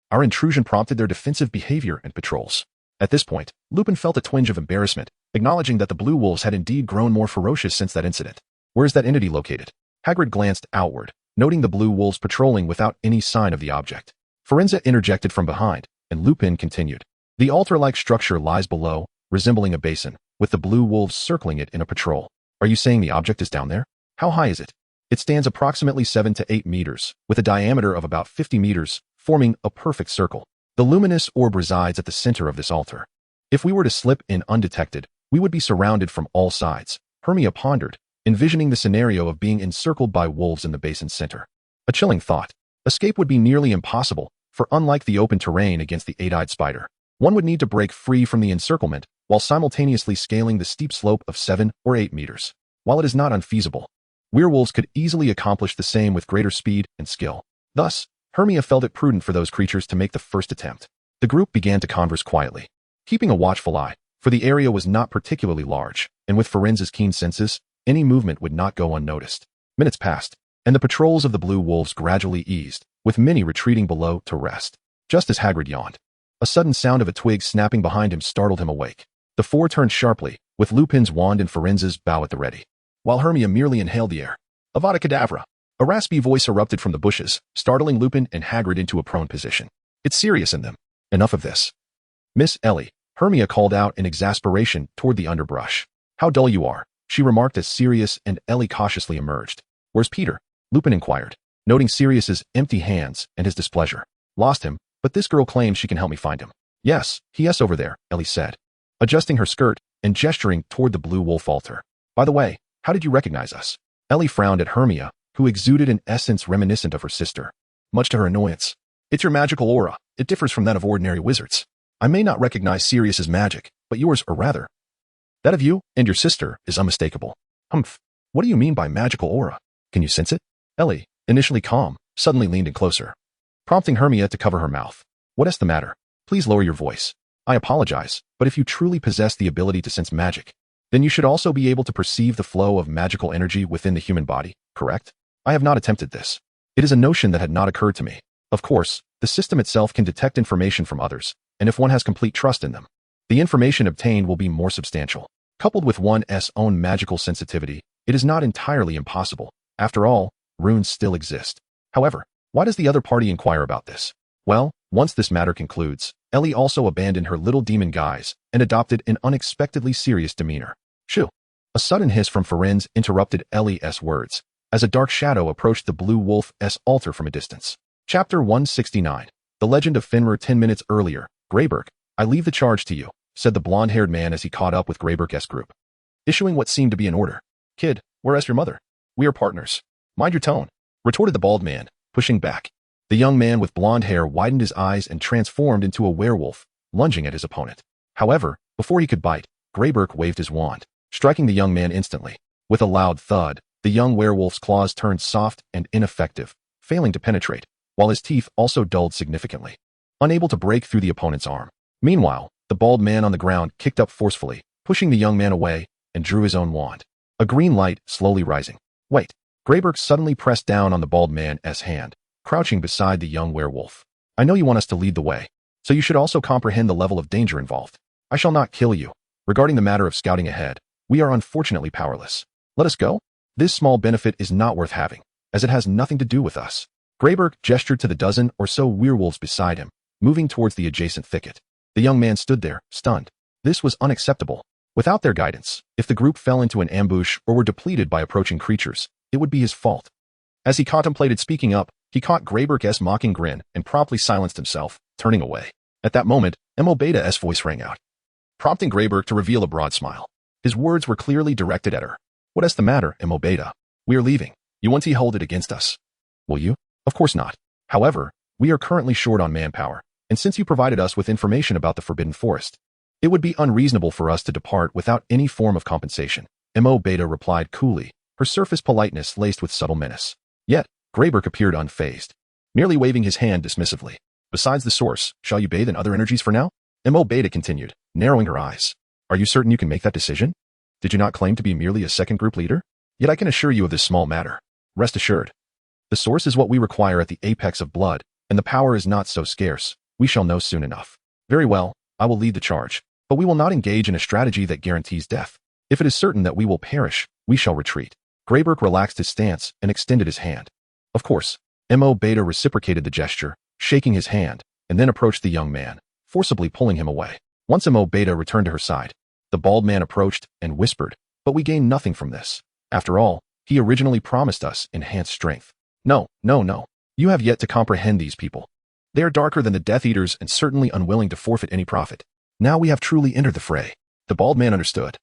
A: our intrusion prompted their defensive behavior and patrols. At this point, Lupin felt a twinge of embarrassment, acknowledging that the Blue Wolves had indeed grown more ferocious since that incident. Where is that entity located? Hagrid glanced outward, noting the Blue Wolves patrolling without any sign of the object. Firenze interjected from behind, and Lupin continued. The altar-like structure lies below, resembling a basin, with the blue wolves circling it in a patrol. Are you saying the object is down there? How high is it? It stands approximately 7 to 8 meters, with a diameter of about 50 meters, forming a perfect circle. The luminous orb resides at the center of this altar. If we were to slip in undetected, we would be surrounded from all sides, Hermione pondered, envisioning the scenario of being encircled by wolves in the basin's center. A chilling thought. Escape would be nearly impossible, for unlike the open terrain against the eight-eyed spider, one would need to break free from the encirclement while simultaneously scaling the steep slope of 7 or 8 meters. While it is not unfeasible, werewolves could easily accomplish the same with greater speed and skill. Thus, Hermione felt it prudent for those creatures to make the first attempt. The group began to converse quietly, keeping a watchful eye, for the area was not particularly large, and with Firenze's keen senses, any movement would not go unnoticed. Minutes passed, and the patrols of the blue wolves gradually eased, with many retreating below to rest. Just as Hagrid yawned, a sudden sound of a twig snapping behind him startled him awake. The four turned sharply, with Lupin's wand and Firenze's bow at the ready, while Hermione merely inhaled the air. Avada Kedavra! A raspy voice erupted from the bushes, startling Lupin and Hagrid into a prone position. It's serious in them. Enough of this. Miss Ellie, Hermione called out in exasperation toward the underbrush. How dull you are, she remarked as Sirius and Ellie cautiously emerged. Where's Peter? Lupin inquired, noting Sirius's empty hands and his displeasure. Lost him, but this girl claims she can help me find him. Yes, he is over there, Ellie said, adjusting her skirt and gesturing toward the blue wolf altar. By the way, how did you recognize us? Ellie frowned at Hermione, who exuded an essence reminiscent of her sister. Much to her annoyance. It's your magical aura. It differs from that of ordinary wizards. I may not recognize Sirius's magic, but yours, or rather, that of you and your sister, is unmistakable. Humph. What do you mean by magical aura? Can you sense it? Ellie, initially calm, suddenly leaned in closer, prompting Hermione to cover her mouth. What is the matter? Please lower your voice. I apologize, but if you truly possess the ability to sense magic, then you should also be able to perceive the flow of magical energy within the human body, correct? I have not attempted this. It is a notion that had not occurred to me. Of course, the system itself can detect information from others, and if one has complete trust in them, the information obtained will be more substantial. Coupled with one's own magical sensitivity, it is not entirely impossible. After all, runes still exist. However, why does the other party inquire about this? Well, once this matter concludes, Ellie also abandoned her little demon guise and adopted an unexpectedly serious demeanor. Shoo! A sudden hiss from Firenze interrupted Ellie's words, as a dark shadow approached the blue wolf's altar from a distance. Chapter 169. The Legend of Fenrir. 10 minutes earlier, Greyberk, I leave the charge to you, said the blonde-haired man as he caught up with Greyberk's group, issuing what seemed to be an order. Kid, where's your mother? We are partners. Mind your tone, retorted the bald man, pushing back. The young man with blonde hair widened his eyes and transformed into a werewolf, lunging at his opponent. However, before he could bite, Greyberk waved his wand, striking the young man instantly. With a loud thud, the young werewolf's claws turned soft and ineffective, failing to penetrate, while his teeth also dulled significantly, unable to break through the opponent's arm. Meanwhile, the bald man on the ground kicked up forcefully, pushing the young man away, and drew his own wand. A green light slowly rising. Wait. Greyberk suddenly pressed down on the bald man's hand, crouching beside the young werewolf. I know you want us to lead the way, so you should also comprehend the level of danger involved. I shall not kill you. Regarding the matter of scouting ahead, we are unfortunately powerless. Let us go? This small benefit is not worth having, as it has nothing to do with us. Greyberk gestured to the dozen or so werewolves beside him, moving towards the adjacent thicket. The young man stood there, stunned. This was unacceptable. Without their guidance, if the group fell into an ambush or were depleted by approaching creatures, it would be his fault. As he contemplated speaking up, he caught Greyberk's mocking grin and promptly silenced himself, turning away. At that moment, Mo Beta's voice rang out, prompting Greyberk to reveal a broad smile. His words were clearly directed at her. What is the matter, Mo Beta? We are leaving. You want to hold it against us? Will you? Of course not. However, we are currently short on manpower, and since you provided us with information about the Forbidden Forest, it would be unreasonable for us to depart without any form of compensation. Mo Beta replied coolly, her surface politeness laced with subtle menace. Yet, Greyberk appeared unfazed, merely waving his hand dismissively. Besides the source, shall you bathe in other energies for now? Mo Beta continued, narrowing her eyes. Are you certain you can make that decision? Did you not claim to be merely a second group leader? Yet I can assure you of this small matter. Rest assured. The source is what we require at the apex of blood, and the power is not so scarce. We shall know soon enough. Very well, I will lead the charge, but we will not engage in a strategy that guarantees death. If it is certain that we will perish, we shall retreat. Greyberk relaxed his stance and extended his hand. Of course, Mo Beta reciprocated the gesture, shaking his hand, and then approached the young man, forcibly pulling him away. Once Mo Beta returned to her side, the bald man approached and whispered, but we gained nothing from this. After all, he originally promised us enhanced strength. No. You have yet to comprehend these people. They are darker than the Death Eaters and certainly unwilling to forfeit any profit. Now we have truly entered the fray. The bald man understood.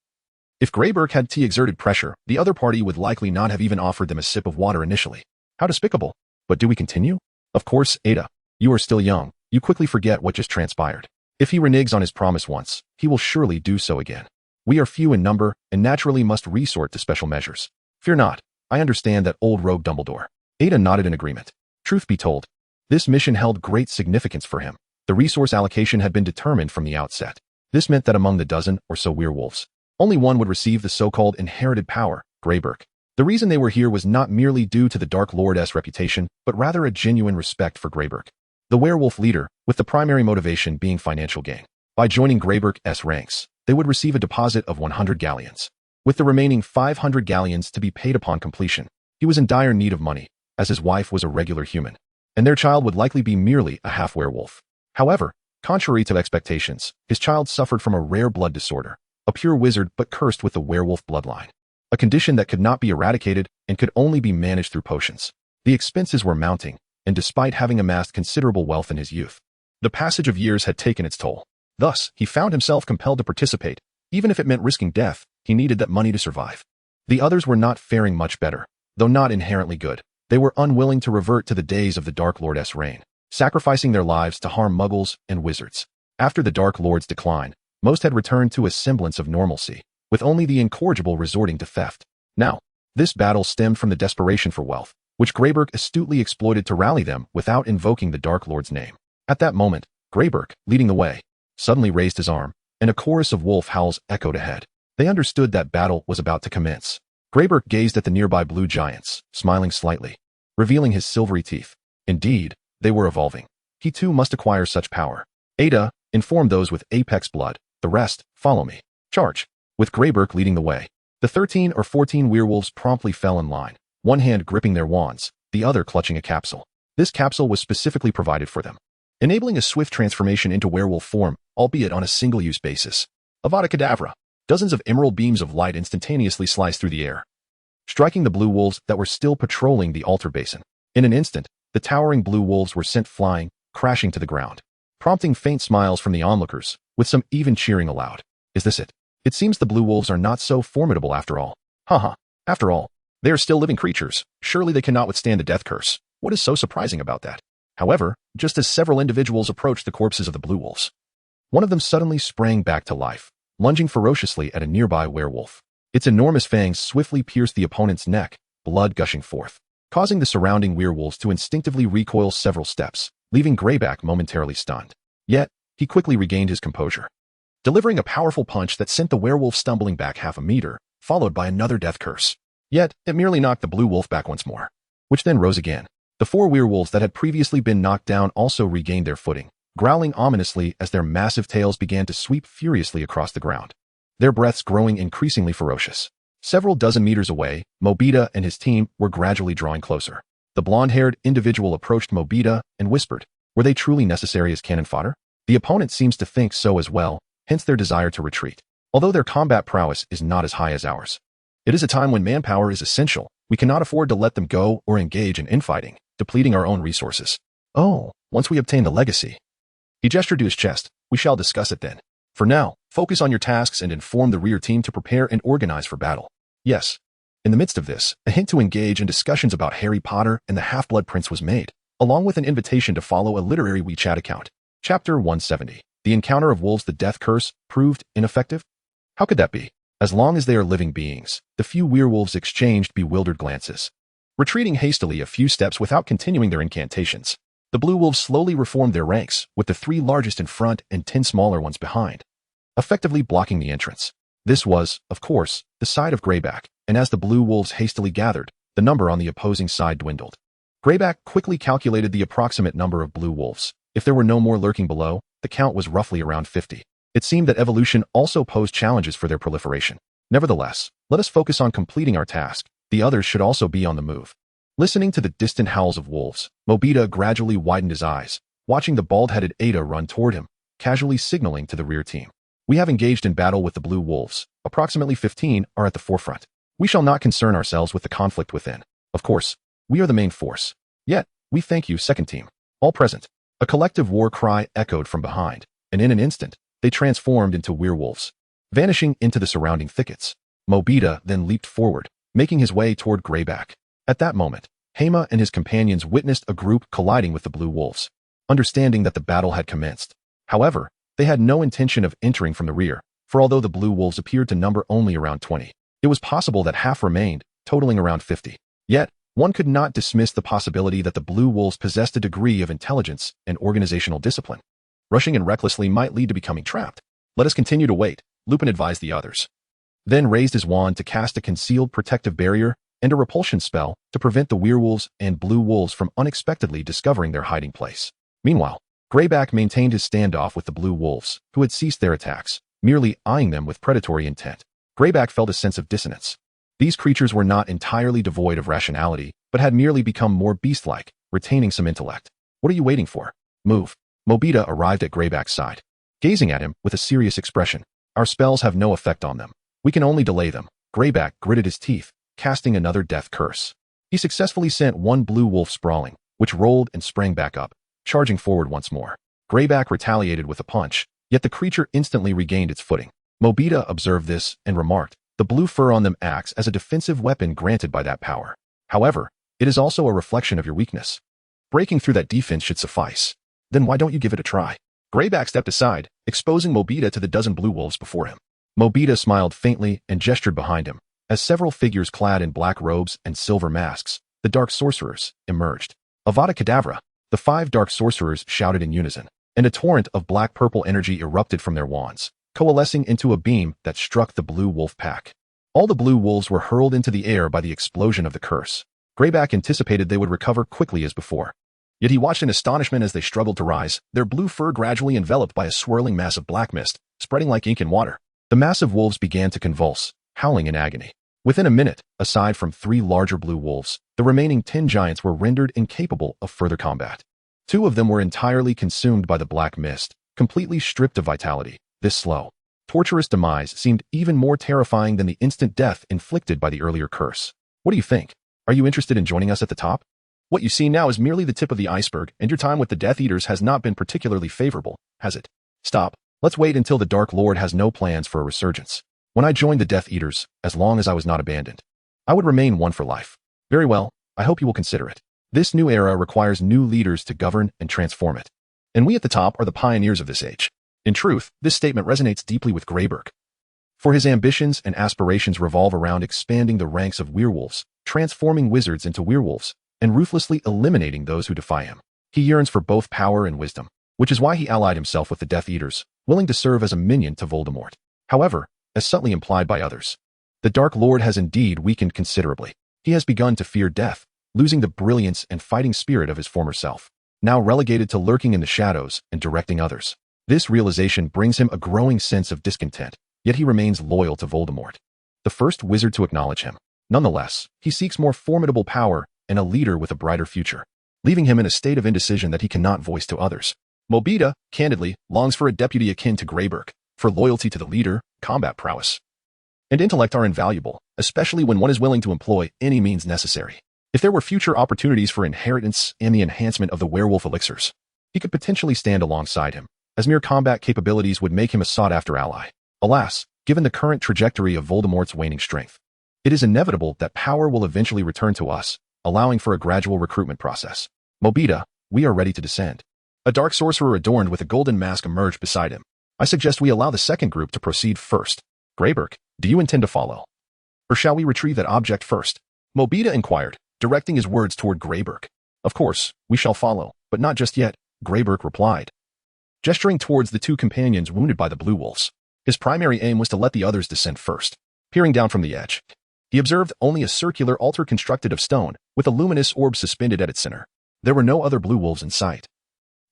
A: If Greyberk had exerted pressure, the other party would likely not have even offered them a sip of water initially. How despicable. But do we continue? Of course, Ada. You are still young. You quickly forget what just transpired. If he reneges on his promise once, he will surely do so again. We are few in number and naturally must resort to special measures. Fear not. I understand that old rogue Dumbledore. Ada nodded in agreement. Truth be told, this mission held great significance for him. The resource allocation had been determined from the outset. This meant that among the dozen or so werewolves, only one would receive the so-called inherited power, Greyberk. The reason they were here was not merely due to the Dark Lord's reputation, but rather a genuine respect for Greyberk, the werewolf leader, with the primary motivation being financial gain. By joining Greyberk's ranks, they would receive a deposit of 100 galleons, with the remaining 500 galleons to be paid upon completion. He was in dire need of money, as his wife was a regular human, and their child would likely be merely a half-werewolf. However, contrary to expectations, his child suffered from a rare blood disorder, a pure wizard but cursed with the werewolf bloodline, a condition that could not be eradicated and could only be managed through potions. The expenses were mounting, and despite having amassed considerable wealth in his youth, the passage of years had taken its toll. Thus, he found himself compelled to participate. Even if it meant risking death, he needed that money to survive. The others were not faring much better, though not inherently good. They were unwilling to revert to the days of the Dark Lord's reign, sacrificing their lives to harm muggles and wizards. After the Dark Lord's decline, most had returned to a semblance of normalcy, with only the incorrigible resorting to theft. Now, this battle stemmed from the desperation for wealth, which Greyberk astutely exploited to rally them without invoking the Dark Lord's name. At that moment, Greyberk, leading the way, suddenly raised his arm, and a chorus of wolf howls echoed ahead. They understood that battle was about to commence. Greyberk gazed at the nearby blue giants, smiling slightly, revealing his silvery teeth. Indeed, they were evolving. He too must acquire such power. Ada, inform those with apex blood. The rest, follow me. Charge. With Greyberk leading the way, the 13 or 14 werewolves promptly fell in line, one hand gripping their wands, the other clutching a capsule. This capsule was specifically provided for them, enabling a swift transformation into werewolf form, albeit on a single-use basis. Avada Kedavra. Dozens of emerald beams of light instantaneously sliced through the air, striking the blue wolves that were still patrolling the altar basin. In an instant, the towering blue wolves were sent flying, crashing to the ground, prompting faint smiles from the onlookers, with some even cheering aloud. Is this it? It seems the blue wolves are not so formidable after all. Haha. After all, they are still living creatures. Surely they cannot withstand the death curse. What is so surprising about that? However, just as several individuals approached the corpses of the blue wolves, one of them suddenly sprang back to life, lunging ferociously at a nearby werewolf. Its enormous fangs swiftly pierced the opponent's neck, blood gushing forth, causing the surrounding werewolves to instinctively recoil several steps, leaving Greyback momentarily stunned. Yet, he quickly regained his composure, delivering a powerful punch that sent the werewolf stumbling back half a meter, followed by another death curse. Yet, it merely knocked the blue wolf back once more, which then rose again. The 4 werewolves that had previously been knocked down also regained their footing, growling ominously as their massive tails began to sweep furiously across the ground, their breaths growing increasingly ferocious. Several dozen meters away, Mobita and his team were gradually drawing closer. The blonde-haired individual approached Mobita and whispered, were they truly necessary as cannon fodder? The opponent seems to think so as well, hence their desire to retreat. Although their combat prowess is not as high as ours, it is a time when manpower is essential. We cannot afford to let them go or engage in infighting, depleting our own resources. Oh, once we obtain the legacy. He gestured to his chest. We shall discuss it then. For now, focus on your tasks and inform the rear team to prepare and organize for battle. Yes. In the midst of this, a hint to engage in discussions about Harry Potter and the Half-Blood Prince was made, along with an invitation to follow a literary WeChat account. Chapter 170. The encounter of wolves. The death curse proved ineffective? How could that be? As long as they are living beings, the few werewolves exchanged bewildered glances, retreating hastily a few steps without continuing their incantations. The blue wolves slowly reformed their ranks, with the 3 largest in front and 10 smaller ones behind, effectively blocking the entrance. This was, of course, the side of Greyback, and as the blue wolves hastily gathered, the number on the opposing side dwindled. Greyback quickly calculated the approximate number of blue wolves. If there were no more lurking below, the count was roughly around 50. It seemed that evolution also posed challenges for their proliferation. Nevertheless, let us focus on completing our task. The others should also be on the move. Listening to the distant howls of wolves, Mobita gradually widened his eyes, watching the bald-headed Ada run toward him, casually signaling to the rear team. We have engaged in battle with the blue wolves. Approximately 15 are at the forefront. We shall not concern ourselves with the conflict within. Of course, we are the main force. Yet, we thank you, second team. All present. A collective war cry echoed from behind, and in an instant, they transformed into werewolves, vanishing into the surrounding thickets. Mobita then leaped forward, making his way toward Greyback. At that moment, Hema and his companions witnessed a group colliding with the blue wolves, understanding that the battle had commenced. However, they had no intention of entering from the rear, for although the blue wolves appeared to number only around 20, it was possible that half remained, totaling around 50. Yet, one could not dismiss the possibility that the blue wolves possessed a degree of intelligence and organizational discipline. Rushing in recklessly might lead to becoming trapped. Let us continue to wait, Lupin advised the others. Then raised his wand to cast a concealed protective barrier and a repulsion spell to prevent the werewolves and blue wolves from unexpectedly discovering their hiding place. Meanwhile, Greyback maintained his standoff with the blue wolves, who had ceased their attacks, merely eyeing them with predatory intent. Greyback felt a sense of dissonance. These creatures were not entirely devoid of rationality, but had merely become more beast-like, retaining some intellect. What are you waiting for? Move. Mobita arrived at Greyback's side, gazing at him with a serious expression. Our spells have no effect on them. We can only delay them. Greyback gritted his teeth, casting another death curse. He successfully sent one blue wolf sprawling, which rolled and sprang back up, charging forward once more. Greyback retaliated with a punch, yet the creature instantly regained its footing. Mobita observed this and remarked, the blue fur on them acts as a defensive weapon granted by that power. However, it is also a reflection of your weakness. Breaking through that defense should suffice. Then why don't you give it a try? Greyback stepped aside, exposing Mobita to the dozen blue wolves before him. Mobita smiled faintly and gestured behind him, as several figures clad in black robes and silver masks, the dark sorcerers, emerged. Avada Kedavra, the 5 dark sorcerers shouted in unison, and a torrent of black-purple energy erupted from their wands, coalescing into a beam that struck the blue wolf pack. All the blue wolves were hurled into the air by the explosion of the curse. Greyback anticipated they would recover quickly as before. Yet he watched in astonishment as they struggled to rise, their blue fur gradually enveloped by a swirling mass of black mist, spreading like ink in water. The massive wolves began to convulse, howling in agony. Within a minute, aside from 3 larger blue wolves, the remaining 10 giants were rendered incapable of further combat. 2 of them were entirely consumed by the black mist, completely stripped of vitality. This slow, torturous demise seemed even more terrifying than the instant death inflicted by the earlier curse. What do you think? Are you interested in joining us at the top? What you see now is merely the tip of the iceberg, and your time with the Death Eaters has not been particularly favorable, has it? Stop. Let's wait until the Dark Lord has no plans for a resurgence. When I joined the Death Eaters, as long as I was not abandoned, I would remain one for life. Very well, I hope you will consider it. This new era requires new leaders to govern and transform it. And we at the top are the pioneers of this age. In truth, this statement resonates deeply with Greyback. For his ambitions and aspirations revolve around expanding the ranks of werewolves, transforming wizards into werewolves, and ruthlessly eliminating those who defy him. He yearns for both power and wisdom, which is why he allied himself with the Death Eaters, willing to serve as a minion to Voldemort. However, as subtly implied by others, the Dark Lord has indeed weakened considerably. He has begun to fear death, losing the brilliance and fighting spirit of his former self, now relegated to lurking in the shadows and directing others. This realization brings him a growing sense of discontent, yet he remains loyal to Voldemort, the first wizard to acknowledge him. Nonetheless, he seeks more formidable power and a leader with a brighter future, leaving him in a state of indecision that he cannot voice to others. Mobita, candidly, longs for a deputy akin to Greyback, for loyalty to the leader, combat prowess, and intellect are invaluable, especially when one is willing to employ any means necessary. If there were future opportunities for inheritance and the enhancement of the werewolf elixirs, he could potentially stand alongside him, as mere combat capabilities would make him a sought-after ally. Alas, given the current trajectory of Voldemort's waning strength, it is inevitable that power will eventually return to us, allowing for a gradual recruitment process. Mobita, we are ready to descend. A dark sorcerer adorned with a golden mask emerged beside him. I suggest we allow the second group to proceed first. Greyback, do you intend to follow? Or shall we retrieve that object first? Mobita inquired, directing his words toward Greyback. Of course, we shall follow, but not just yet, Greyback replied, gesturing towards the 2 companions wounded by the blue wolves. His primary aim was to let the others descend first. Peering down from the edge, he observed only a circular altar constructed of stone, with a luminous orb suspended at its center. There were no other blue wolves in sight,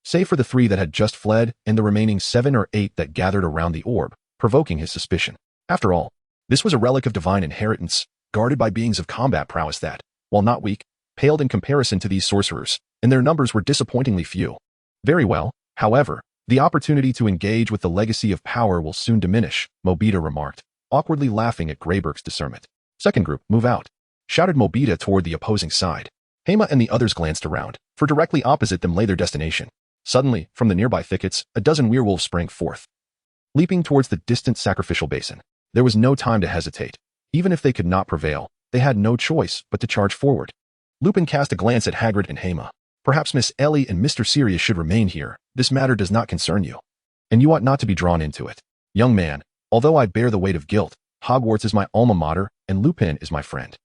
A: save for the 3 that had just fled and the remaining 7 or 8 that gathered around the orb, provoking his suspicion. After all, this was a relic of divine inheritance, guarded by beings of combat prowess that, while not weak, paled in comparison to these sorcerers, and their numbers were disappointingly few. Very well, however, the opportunity to engage with the legacy of power will soon diminish, Mobita remarked, awkwardly laughing at Greyback's discernment. Second group, move out, shouted Mobita toward the opposing side. Hema and the others glanced around, for directly opposite them lay their destination. Suddenly, from the nearby thickets, a dozen werewolves sprang forth, leaping towards the distant sacrificial basin. There was no time to hesitate. Even if they could not prevail, they had no choice but to charge forward. Lupin cast a glance at Hagrid and Hema. Perhaps Miss Ellie and Mr. Sirius should remain here. This matter does not concern you, and you ought not to be drawn into it. Young man, Although I bear the weight of guilt, Hogwarts is my alma mater and Lupin is my friend.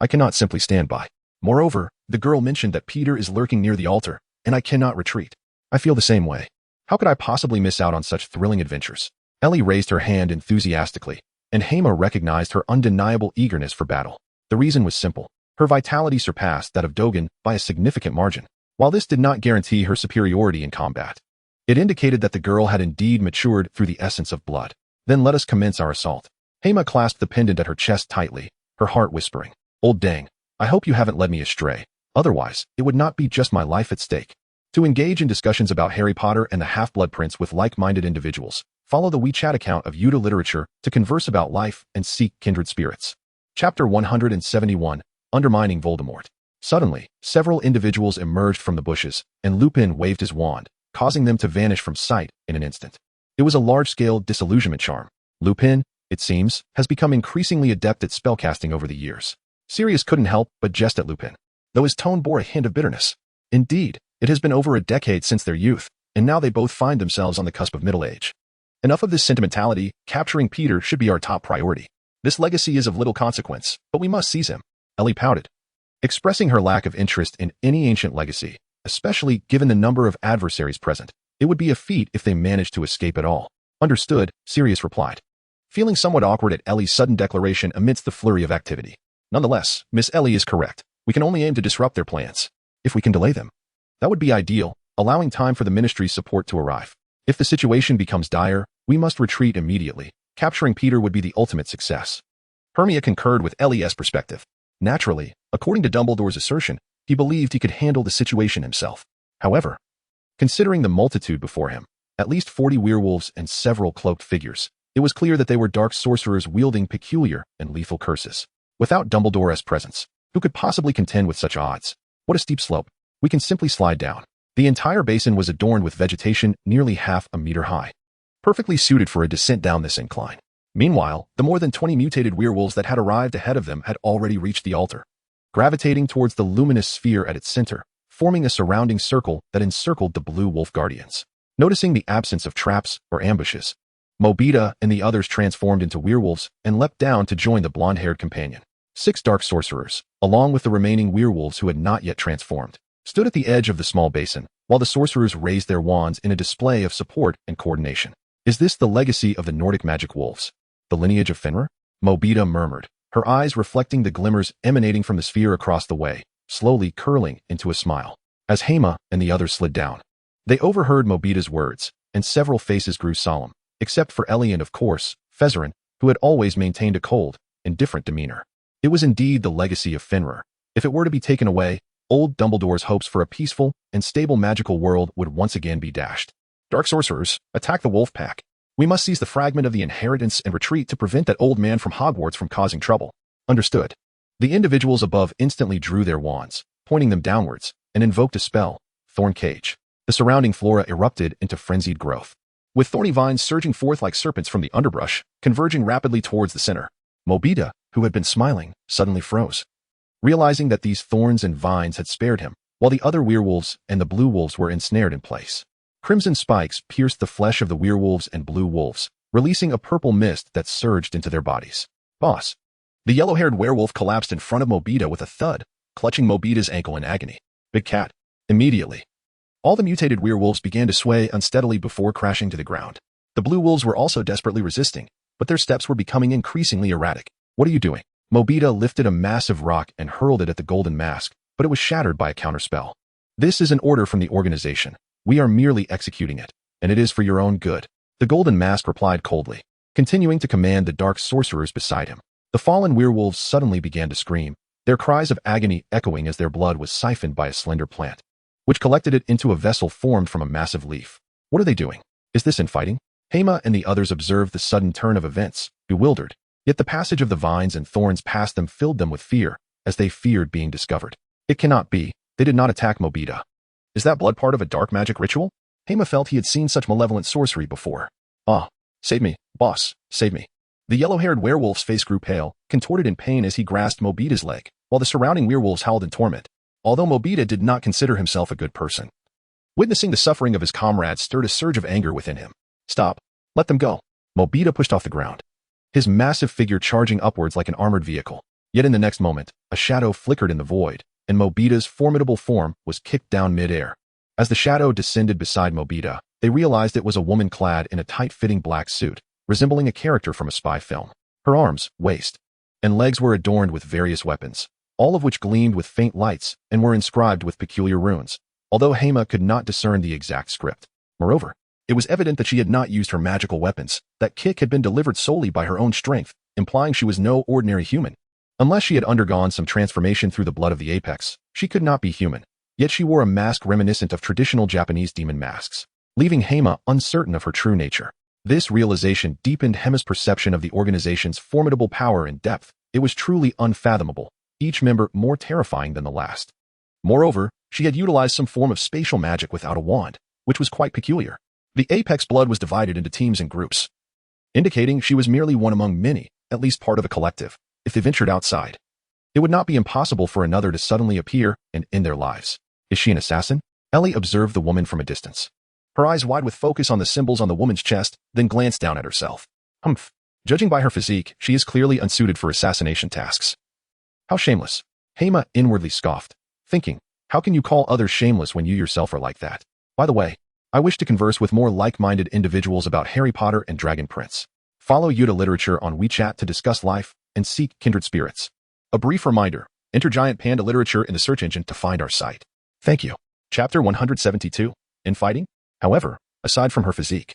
A: I cannot simply stand by. Moreover, the girl mentioned that Peter is lurking near the altar, and I cannot retreat. I feel the same way. How could I possibly miss out on such thrilling adventures? Ellie raised her hand enthusiastically, and Hema recognized her undeniable eagerness for battle. The reason was simple. Her vitality surpassed that of Diagon by a significant margin. While this did not guarantee her superiority in combat, it indicated that the girl had indeed matured through the essence of blood. Then let us commence our assault. Hema clasped the pendant at her chest tightly, her heart whispering, "Old dang, I hope you haven't led me astray. Otherwise, it would not be just my life at stake." To engage in discussions about Harry Potter and the Half-Blood Prince with like-minded individuals, follow the WeChat account of Yuta Literature to converse about life and seek kindred spirits. Chapter 171, Undermining Voldemort. Suddenly, several individuals emerged from the bushes, and Lupin waved his wand, causing them to vanish from sight in an instant. It was a large-scale disillusionment charm. Lupin, it seems, has become increasingly adept at spellcasting over the years. Sirius couldn't help but jest at Lupin, though his tone bore a hint of bitterness. Indeed, it has been over a decade since their youth, and now they both find themselves on the cusp of middle age. Enough of this sentimentality, capturing Peter should be our top priority. This legacy is of little consequence, but we must seize him. Ellie pouted, expressing her lack of interest in any ancient legacy, especially given the number of adversaries present. It would be a feat if they managed to escape at all. Understood, Sirius replied, feeling somewhat awkward at Ellie's sudden declaration amidst the flurry of activity. Nonetheless, Miss Ellie is correct. We can only aim to disrupt their plans. If we can delay them, that would be ideal, allowing time for the Ministry's support to arrive. If the situation becomes dire, we must retreat immediately. Capturing Peter would be the ultimate success. Hermione concurred with Ellie's perspective. Naturally, according to Dumbledore's assertion, he believed he could handle the situation himself. However, considering the multitude before him, at least 40 werewolves and several cloaked figures, it was clear that they were dark sorcerers wielding peculiar and lethal curses. Without Dumbledore's presence, who could possibly contend with such odds? What a steep slope. We can simply slide down. The entire basin was adorned with vegetation nearly half a meter high, perfectly suited for a descent down this incline. Meanwhile, the more than 20 mutated werewolves that had arrived ahead of them had already reached the altar, gravitating towards the luminous sphere at its center, forming a surrounding circle that encircled the blue wolf guardians. Noticing the absence of traps or ambushes, Mobita and the others transformed into werewolves and leapt down to join the blonde-haired companion. 6 dark sorcerers, along with the remaining werewolves who had not yet transformed, stood at the edge of the small basin, while the sorcerers raised their wands in a display of support and coordination. Is this the legacy of the Nordic magic wolves? The lineage of Fenrir? Mobita murmured, her eyes reflecting the glimmers emanating from the sphere across the way, slowly curling into a smile. As Hema and the others slid down, they overheard Mobita's words, and several faces grew solemn, except for Ellie and, of course, Fezerin, who had always maintained a cold, indifferent demeanor. It was indeed the legacy of Fenrir. If it were to be taken away, old Dumbledore's hopes for a peaceful and stable magical world would once again be dashed. Dark sorcerers, attack the wolf pack. We must seize the fragment of the inheritance and retreat to prevent that old man from Hogwarts from causing trouble. Understood. The individuals above instantly drew their wands, pointing them downwards, and invoked a spell, Thorn Cage. The surrounding flora erupted into frenzied growth, with thorny vines surging forth like serpents from the underbrush, converging rapidly towards the center. Mobita, who had been smiling, suddenly froze, realizing that these thorns and vines had spared him, while the other werewolves and the blue wolves were ensnared in place. Crimson spikes pierced the flesh of the werewolves and blue wolves, releasing a purple mist that surged into their bodies. Boss. The yellow-haired werewolf collapsed in front of Mobita with a thud, clutching Mobita's ankle in agony. Big cat. Immediately, all the mutated werewolves began to sway unsteadily before crashing to the ground. The blue wolves were also desperately resisting, but their steps were becoming increasingly erratic. What are you doing? Mobita lifted a massive rock and hurled it at the golden mask, but it was shattered by a counterspell. This is an order from the organization. We are merely executing it, and it is for your own good. The golden mask replied coldly, continuing to command the dark sorcerers beside him. The fallen werewolves suddenly began to scream, their cries of agony echoing as their blood was siphoned by a slender plant, which collected it into a vessel formed from a massive leaf. What are they doing? Is this infighting? Hema and the others observed the sudden turn of events, bewildered, yet the passage of the vines and thorns past them filled them with fear, as they feared being discovered. It cannot be. They did not attack Mobita. Is that blood part of a dark magic ritual? Hema felt he had seen such malevolent sorcery before. Ah, save me, boss, save me. The yellow-haired werewolf's face grew pale, contorted in pain as he grasped Mobita's leg, while the surrounding werewolves howled in torment. Although Mobita did not consider himself a good person, witnessing the suffering of his comrades stirred a surge of anger within him. Stop. Let them go. Mobita pushed off the ground, his massive figure charging upwards like an armored vehicle. Yet in the next moment, a shadow flickered in the void, and Mobita's formidable form was kicked down mid-air. As the shadow descended beside Mobita, they realized it was a woman clad in a tight-fitting black suit, resembling a character from a spy film. Her arms, waist, and legs were adorned with various weapons, all of which gleamed with faint lights and were inscribed with peculiar runes, although Hema could not discern the exact script. Moreover, it was evident that she had not used her magical weapons. That kick had been delivered solely by her own strength, implying she was no ordinary human. Unless she had undergone some transformation through the blood of the apex, she could not be human. Yet she wore a mask reminiscent of traditional Japanese demon masks, leaving Hema uncertain of her true nature. This realization deepened Hema's perception of the organization's formidable power and depth. It was truly unfathomable, each member more terrifying than the last. Moreover, she had utilized some form of spatial magic without a wand, which was quite peculiar. The apex blood was divided into teams and groups, indicating she was merely one among many, at least part of a collective. If they ventured outside, it would not be impossible for another to suddenly appear and end their lives. Is she an assassin? Ellie observed the woman from a distance, her eyes wide with focus on the symbols on the woman's chest, then glanced down at herself. Humph. Judging by her physique, she is clearly unsuited for assassination tasks. How shameless. Hema inwardly scoffed, thinking, how can you call others shameless when you yourself are like that? By the way, I wish to converse with more like-minded individuals about Harry Potter and Dragon Prince. Follow Yuta Literature on WeChat to discuss life and seek kindred spirits. A brief reminder, enter Giant Panda Literature in the search engine to find our site. Thank you. Chapter 172. Infighting? However, aside from her physique,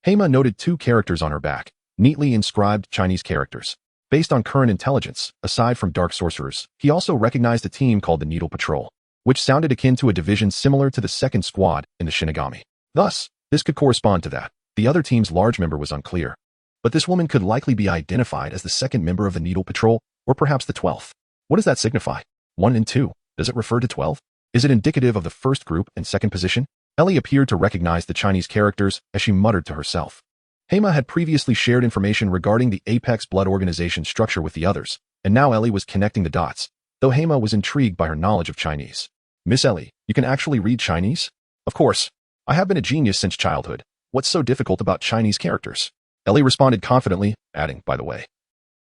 A: Hema noted two characters on her back, neatly inscribed Chinese characters. Based on current intelligence, aside from dark sorcerers, he also recognized a team called the Needle Patrol, which sounded akin to a division similar to the second squad in the Shinigami. Thus, this could correspond to that. The other team's large member was unclear, but this woman could likely be identified as the second member of the Needle Patrol, or perhaps the 12th. What does that signify? 1 and 2. Does it refer to 12? Is it indicative of the first group and second position? Ellie appeared to recognize the Chinese characters as she muttered to herself. Hema had previously shared information regarding the Apex Blood Organization structure with the others, and now Ellie was connecting the dots, though Hema was intrigued by her knowledge of Chinese. Miss Ellie, you can actually read Chinese? Of course. I have been a genius since childhood. What's so difficult about Chinese characters? Ellie responded confidently, adding, by the way.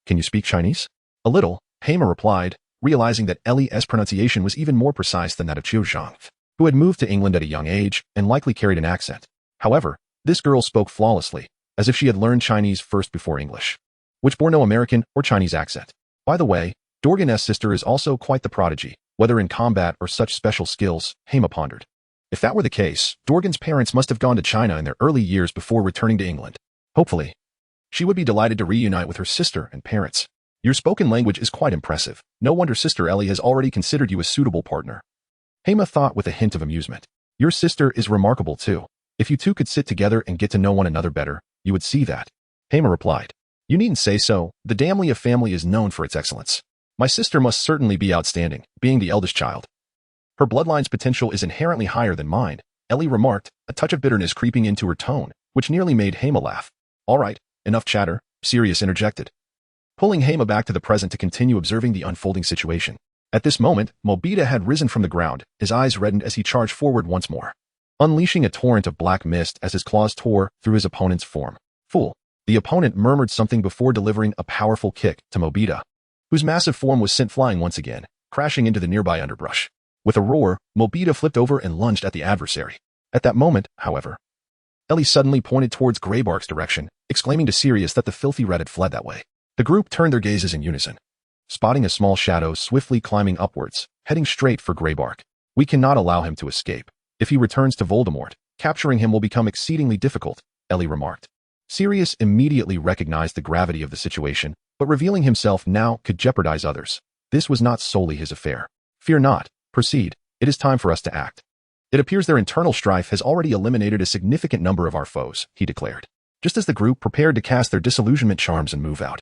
A: Can you speak Chinese? A little, Hema replied, realizing that Ellie's pronunciation was even more precise than that of Chiu Zhang, who had moved to England at a young age and likely carried an accent. However, this girl spoke flawlessly, as if she had learned Chinese first before English, which bore no American or Chinese accent. By the way, Dorgan's sister is also quite the prodigy, whether in combat or such special skills, Hema pondered. If that were the case, Dorgan's parents must have gone to China in their early years before returning to England. Hopefully, she would be delighted to reunite with her sister and parents. Your spoken language is quite impressive. No wonder Sister Ellie has already considered you a suitable partner. Hema thought with a hint of amusement. Your sister is remarkable too. If you two could sit together and get to know one another better, you would see that. Hema replied. You needn't say so. The Damlia family is known for its excellence. My sister must certainly be outstanding, being the eldest child. Her bloodline's potential is inherently higher than mine, Ellie remarked, a touch of bitterness creeping into her tone, which nearly made Hema laugh. All right, enough chatter, Sirius interjected, pulling Hema back to the present to continue observing the unfolding situation. At this moment, Mobita had risen from the ground, his eyes reddened as he charged forward once more, unleashing a torrent of black mist as his claws tore through his opponent's form. Fool. The opponent murmured something before delivering a powerful kick to Mobita, whose massive form was sent flying once again, crashing into the nearby underbrush. With a roar, Mobita flipped over and lunged at the adversary. At that moment, however, Ellie suddenly pointed towards Greybark's direction, exclaiming to Sirius that the filthy rat had fled that way. The group turned their gazes in unison, spotting a small shadow swiftly climbing upwards, heading straight for Greybark. We cannot allow him to escape. If he returns to Voldemort, capturing him will become exceedingly difficult, Ellie remarked. Sirius immediately recognized the gravity of the situation, but revealing himself now could jeopardize others. This was not solely his affair. Fear not. Proceed. It is time for us to act. It appears their internal strife has already eliminated a significant number of our foes, he declared, just as the group prepared to cast their disillusionment charms and move out.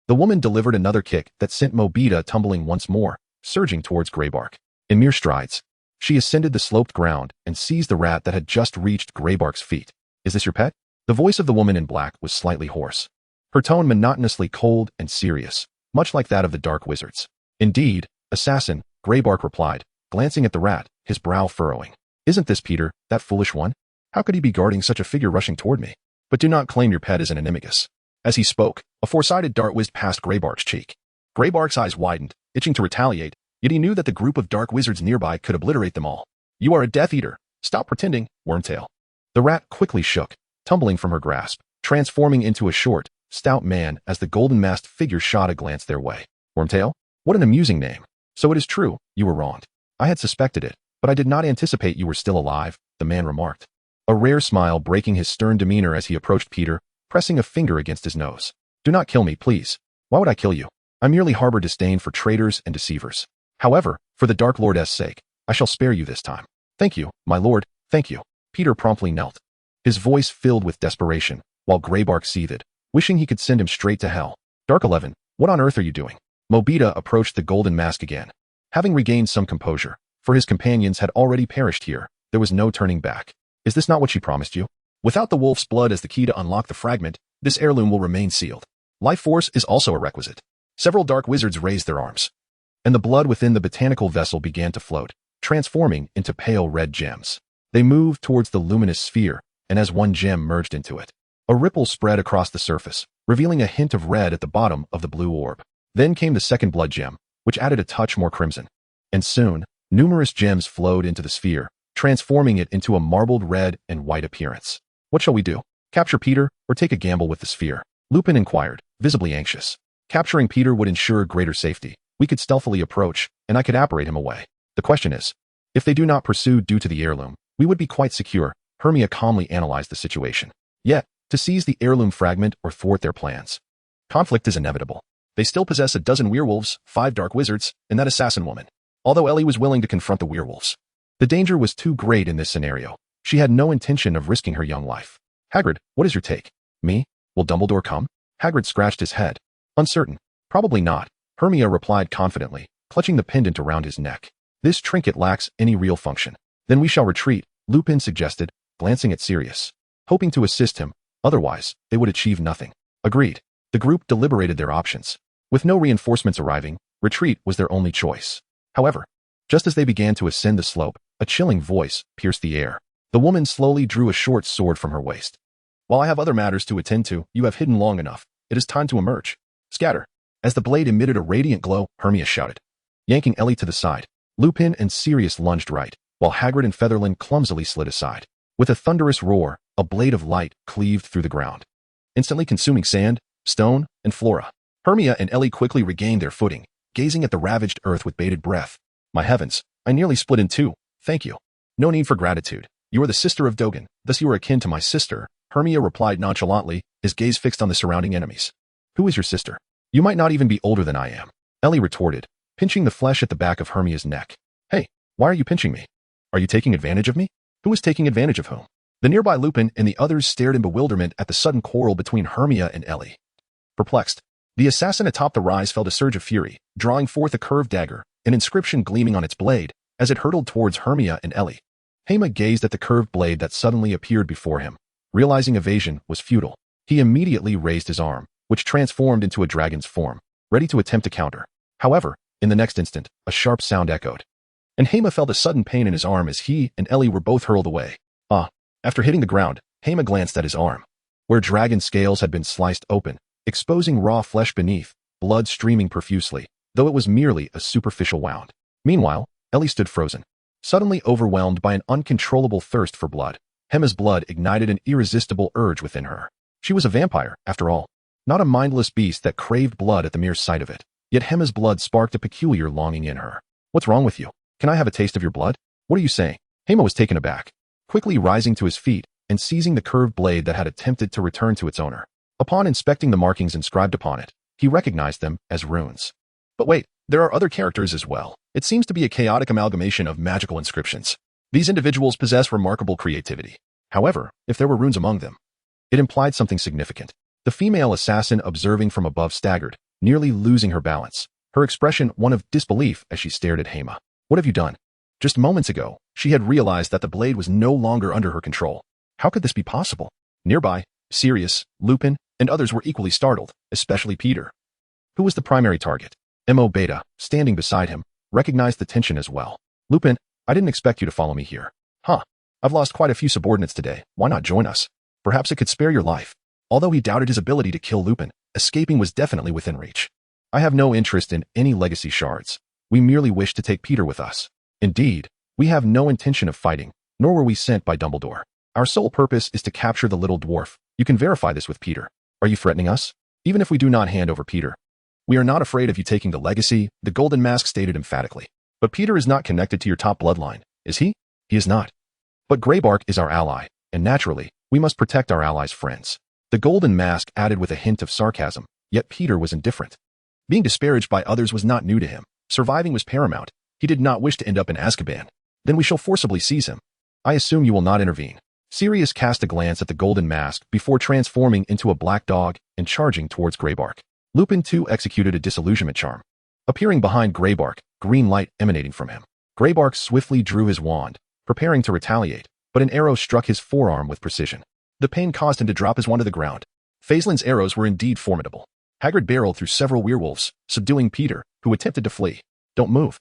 A: The woman delivered another kick that sent Mobita tumbling once more, surging towards Greybark. In mere strides, she ascended the sloped ground and seized the rat that had just reached Greybark's feet. Is this your pet? The voice of the woman in black was slightly hoarse, her tone monotonously cold and serious, much like that of the dark wizards. Indeed, assassin, Greybark replied, glancing at the rat, his brow furrowing. Isn't this Peter, that foolish one? How could he be guarding such a figure rushing toward me? but do not claim your pet as an animagus." As he spoke, a four-sided dart whizzed past Greybark's cheek. Greybark's eyes widened, itching to retaliate, yet he knew that the group of dark wizards nearby could obliterate them all. "You are a Death Eater. Stop pretending, Wormtail." The rat quickly shook, tumbling from her grasp, transforming into a short, stout man as the golden-masked figure shot a glance their way. "Wormtail? What an amusing name. So it is true, you were wronged. I had suspected it, but I did not anticipate you were still alive," the man remarked, a rare smile breaking his stern demeanor as he approached Peter, pressing a finger against his nose. "Do not kill me, please. Why would I kill you? I merely harbor disdain for traitors and deceivers. However, for the Dark Lord's sake, I shall spare you this time." "Thank you, my lord, thank you." Peter promptly knelt, his voice filled with desperation, while Greybark seethed, wishing he could send him straight to hell. "Dark 11, what on earth are you doing?" Mobita approached the golden mask again. Having regained some composure, for his companions had already perished here, there was no turning back. "Is this not what she promised you? Without the wolf's blood as the key to unlock the fragment, this heirloom will remain sealed. Life force is also a requisite." Several dark wizards raised their arms, and the blood within the botanical vessel began to float, transforming into pale red gems. They moved towards the luminous sphere, and as one gem merged into it, a ripple spread across the surface, revealing a hint of red at the bottom of the blue orb. Then came the second blood gem, which added a touch more crimson. And soon, numerous gems flowed into the sphere, transforming it into a marbled red and white appearance. "What shall we do? Capture Peter, or take a gamble with the sphere?" Lupin inquired, visibly anxious. "Capturing Peter would ensure greater safety. We could stealthily approach, and I could apparate him away. The question is, if they do not pursue due to the heirloom, we would be quite secure." Hermia calmly analyzed the situation. "Yet, to seize the heirloom fragment or thwart their plans, conflict is inevitable. They still possess a dozen werewolves, 5 dark wizards, and that assassin woman." Although Ellie was willing to confront the werewolves, the danger was too great in this scenario. She had no intention of risking her young life. "Hagrid, what is your take?" "Me? Will Dumbledore come?" Hagrid scratched his head. "Uncertain. Probably not," Hermia replied confidently, clutching the pendant around his neck. "This trinket lacks any real function." "Then we shall retreat," Lupin suggested, glancing at Sirius, hoping to assist him. Otherwise, they would achieve nothing. Agreed. The group deliberated their options. With no reinforcements arriving, retreat was their only choice. However, just as they began to ascend the slope, a chilling voice pierced the air. The woman slowly drew a short sword from her waist. "While I have other matters to attend to, you have hidden long enough. It is time to emerge. Scatter." As the blade emitted a radiant glow, Hermia shouted, yanking Ellie to the side. Lupin and Sirius lunged right, while Hagrid and Featherland clumsily slid aside. With a thunderous roar, a blade of light cleaved through the ground, instantly consuming sand, stone, and flora. Hermia and Ellie quickly regained their footing, gazing at the ravaged earth with bated breath. "My heavens, I nearly split in two. Thank you." "No need for gratitude. You are the sister of Dogan, thus you are akin to my sister," Hermia replied nonchalantly, his gaze fixed on the surrounding enemies. "Who is your sister? You might not even be older than I am," Ellie retorted, pinching the flesh at the back of Hermia's neck. "Hey, why are you pinching me? Are you taking advantage of me?" "Who is taking advantage of whom?" The nearby Lupin and the others stared in bewilderment at the sudden quarrel between Hermia and Ellie. Perplexed, the assassin atop the rise felt a surge of fury, drawing forth a curved dagger, an inscription gleaming on its blade, as it hurtled towards Hermia and Ellie. Hema gazed at the curved blade that suddenly appeared before him. Realizing evasion was futile, he immediately raised his arm, which transformed into a dragon's form, ready to attempt to counter. However, in the next instant, a sharp sound echoed, and Hema felt a sudden pain in his arm as he and Ellie were both hurled away. After hitting the ground, Hema glanced at his arm, where dragon scales had been sliced open, exposing raw flesh beneath, blood streaming profusely, though it was merely a superficial wound. Meanwhile, Ellie stood frozen, suddenly overwhelmed by an uncontrollable thirst for blood. Hema's blood ignited an irresistible urge within her. She was a vampire, after all, not a mindless beast that craved blood at the mere sight of it. Yet Hema's blood sparked a peculiar longing in her. "What's wrong with you? Can I have a taste of your blood? What are you saying?" Hema was taken aback, quickly rising to his feet and seizing the curved blade that had attempted to return to its owner. Upon inspecting the markings inscribed upon it, he recognized them as runes. But wait, there are other characters as well. It seems to be a chaotic amalgamation of magical inscriptions. These individuals possess remarkable creativity. However, if there were runes among them, it implied something significant. The female assassin observing from above staggered, nearly losing her balance, her expression one of disbelief as she stared at Hema. "What have you done?" Just moments ago, she had realized that the blade was no longer under her control. How could this be possible? Nearby, Sirius, Lupin, and others were equally startled, especially Peter, who was the primary target. Mo Beta, standing beside him, recognized the tension as well. "Lupin, I didn't expect you to follow me here." "Huh. I've lost quite a few subordinates today. Why not join us?" Perhaps it could spare your life. Although he doubted his ability to kill Lupin, escaping was definitely within reach. I have no interest in any legacy shards. We merely wish to take Peter with us. Indeed, we have no intention of fighting, nor were we sent by Dumbledore. Our sole purpose is to capture the little dwarf. You can verify this with Peter. Are you threatening us? Even if we do not hand over Peter. We are not afraid of you taking the legacy, the Golden Mask stated emphatically. But Peter is not connected to your top bloodline, is he? He is not. But Greybark is our ally, and naturally, we must protect our allies' friends. The Golden Mask added with a hint of sarcasm, yet Peter was indifferent. Being disparaged by others was not new to him. Surviving was paramount. He did not wish to end up in Azkaban. Then we shall forcibly seize him. I assume you will not intervene. Sirius cast a glance at the Golden Mask before transforming into a black dog and charging towards Greybark. Lupin too executed a disillusionment charm. Appearing behind Greybark, green light emanating from him. Greybark swiftly drew his wand, preparing to retaliate, but an arrow struck his forearm with precision. The pain caused him to drop his wand to the ground. Faislin's arrows were indeed formidable. Hagrid barreled through several werewolves, subduing Peter, who attempted to flee. Don't move.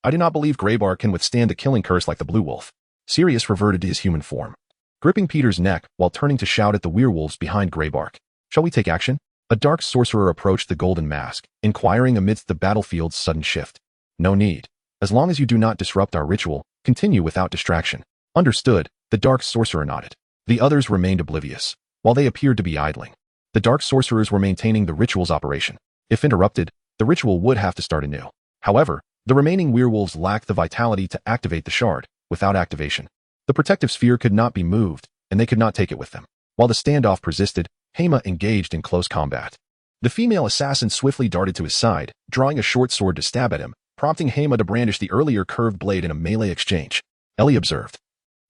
A: I do not believe Greybark can withstand the killing curse like the Blue Wolf. Sirius reverted to his human form, gripping Peter's neck while turning to shout at the werewolves behind Greybark. Shall we take action? A dark sorcerer approached the Golden Mask, inquiring amidst the battlefield's sudden shift. No need. As long as you do not disrupt our ritual, continue without distraction. Understood, the dark sorcerer nodded. The others remained oblivious, while they appeared to be idling. The dark sorcerers were maintaining the ritual's operation. If interrupted, the ritual would have to start anew. However, the remaining werewolves lacked the vitality to activate the shard. Without activation, the protective sphere could not be moved, and they could not take it with them. While the standoff persisted, Hema engaged in close combat. The female assassin swiftly darted to his side, drawing a short sword to stab at him, prompting Hema to brandish the earlier curved blade in a melee exchange. Ellie observed,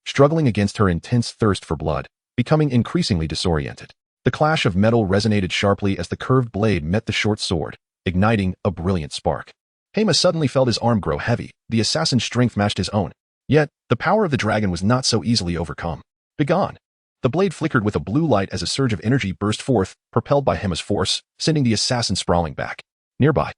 A: struggling against her intense thirst for blood, becoming increasingly disoriented. The clash of metal resonated sharply as the curved blade met the short sword, igniting a brilliant spark. Hema suddenly felt his arm grow heavy. The assassin's strength matched his own. Yet, the power of the dragon was not so easily overcome. Begone! The blade flickered with a blue light as a surge of energy burst forth, propelled by Hema's force, sending the assassin sprawling back. Nearby,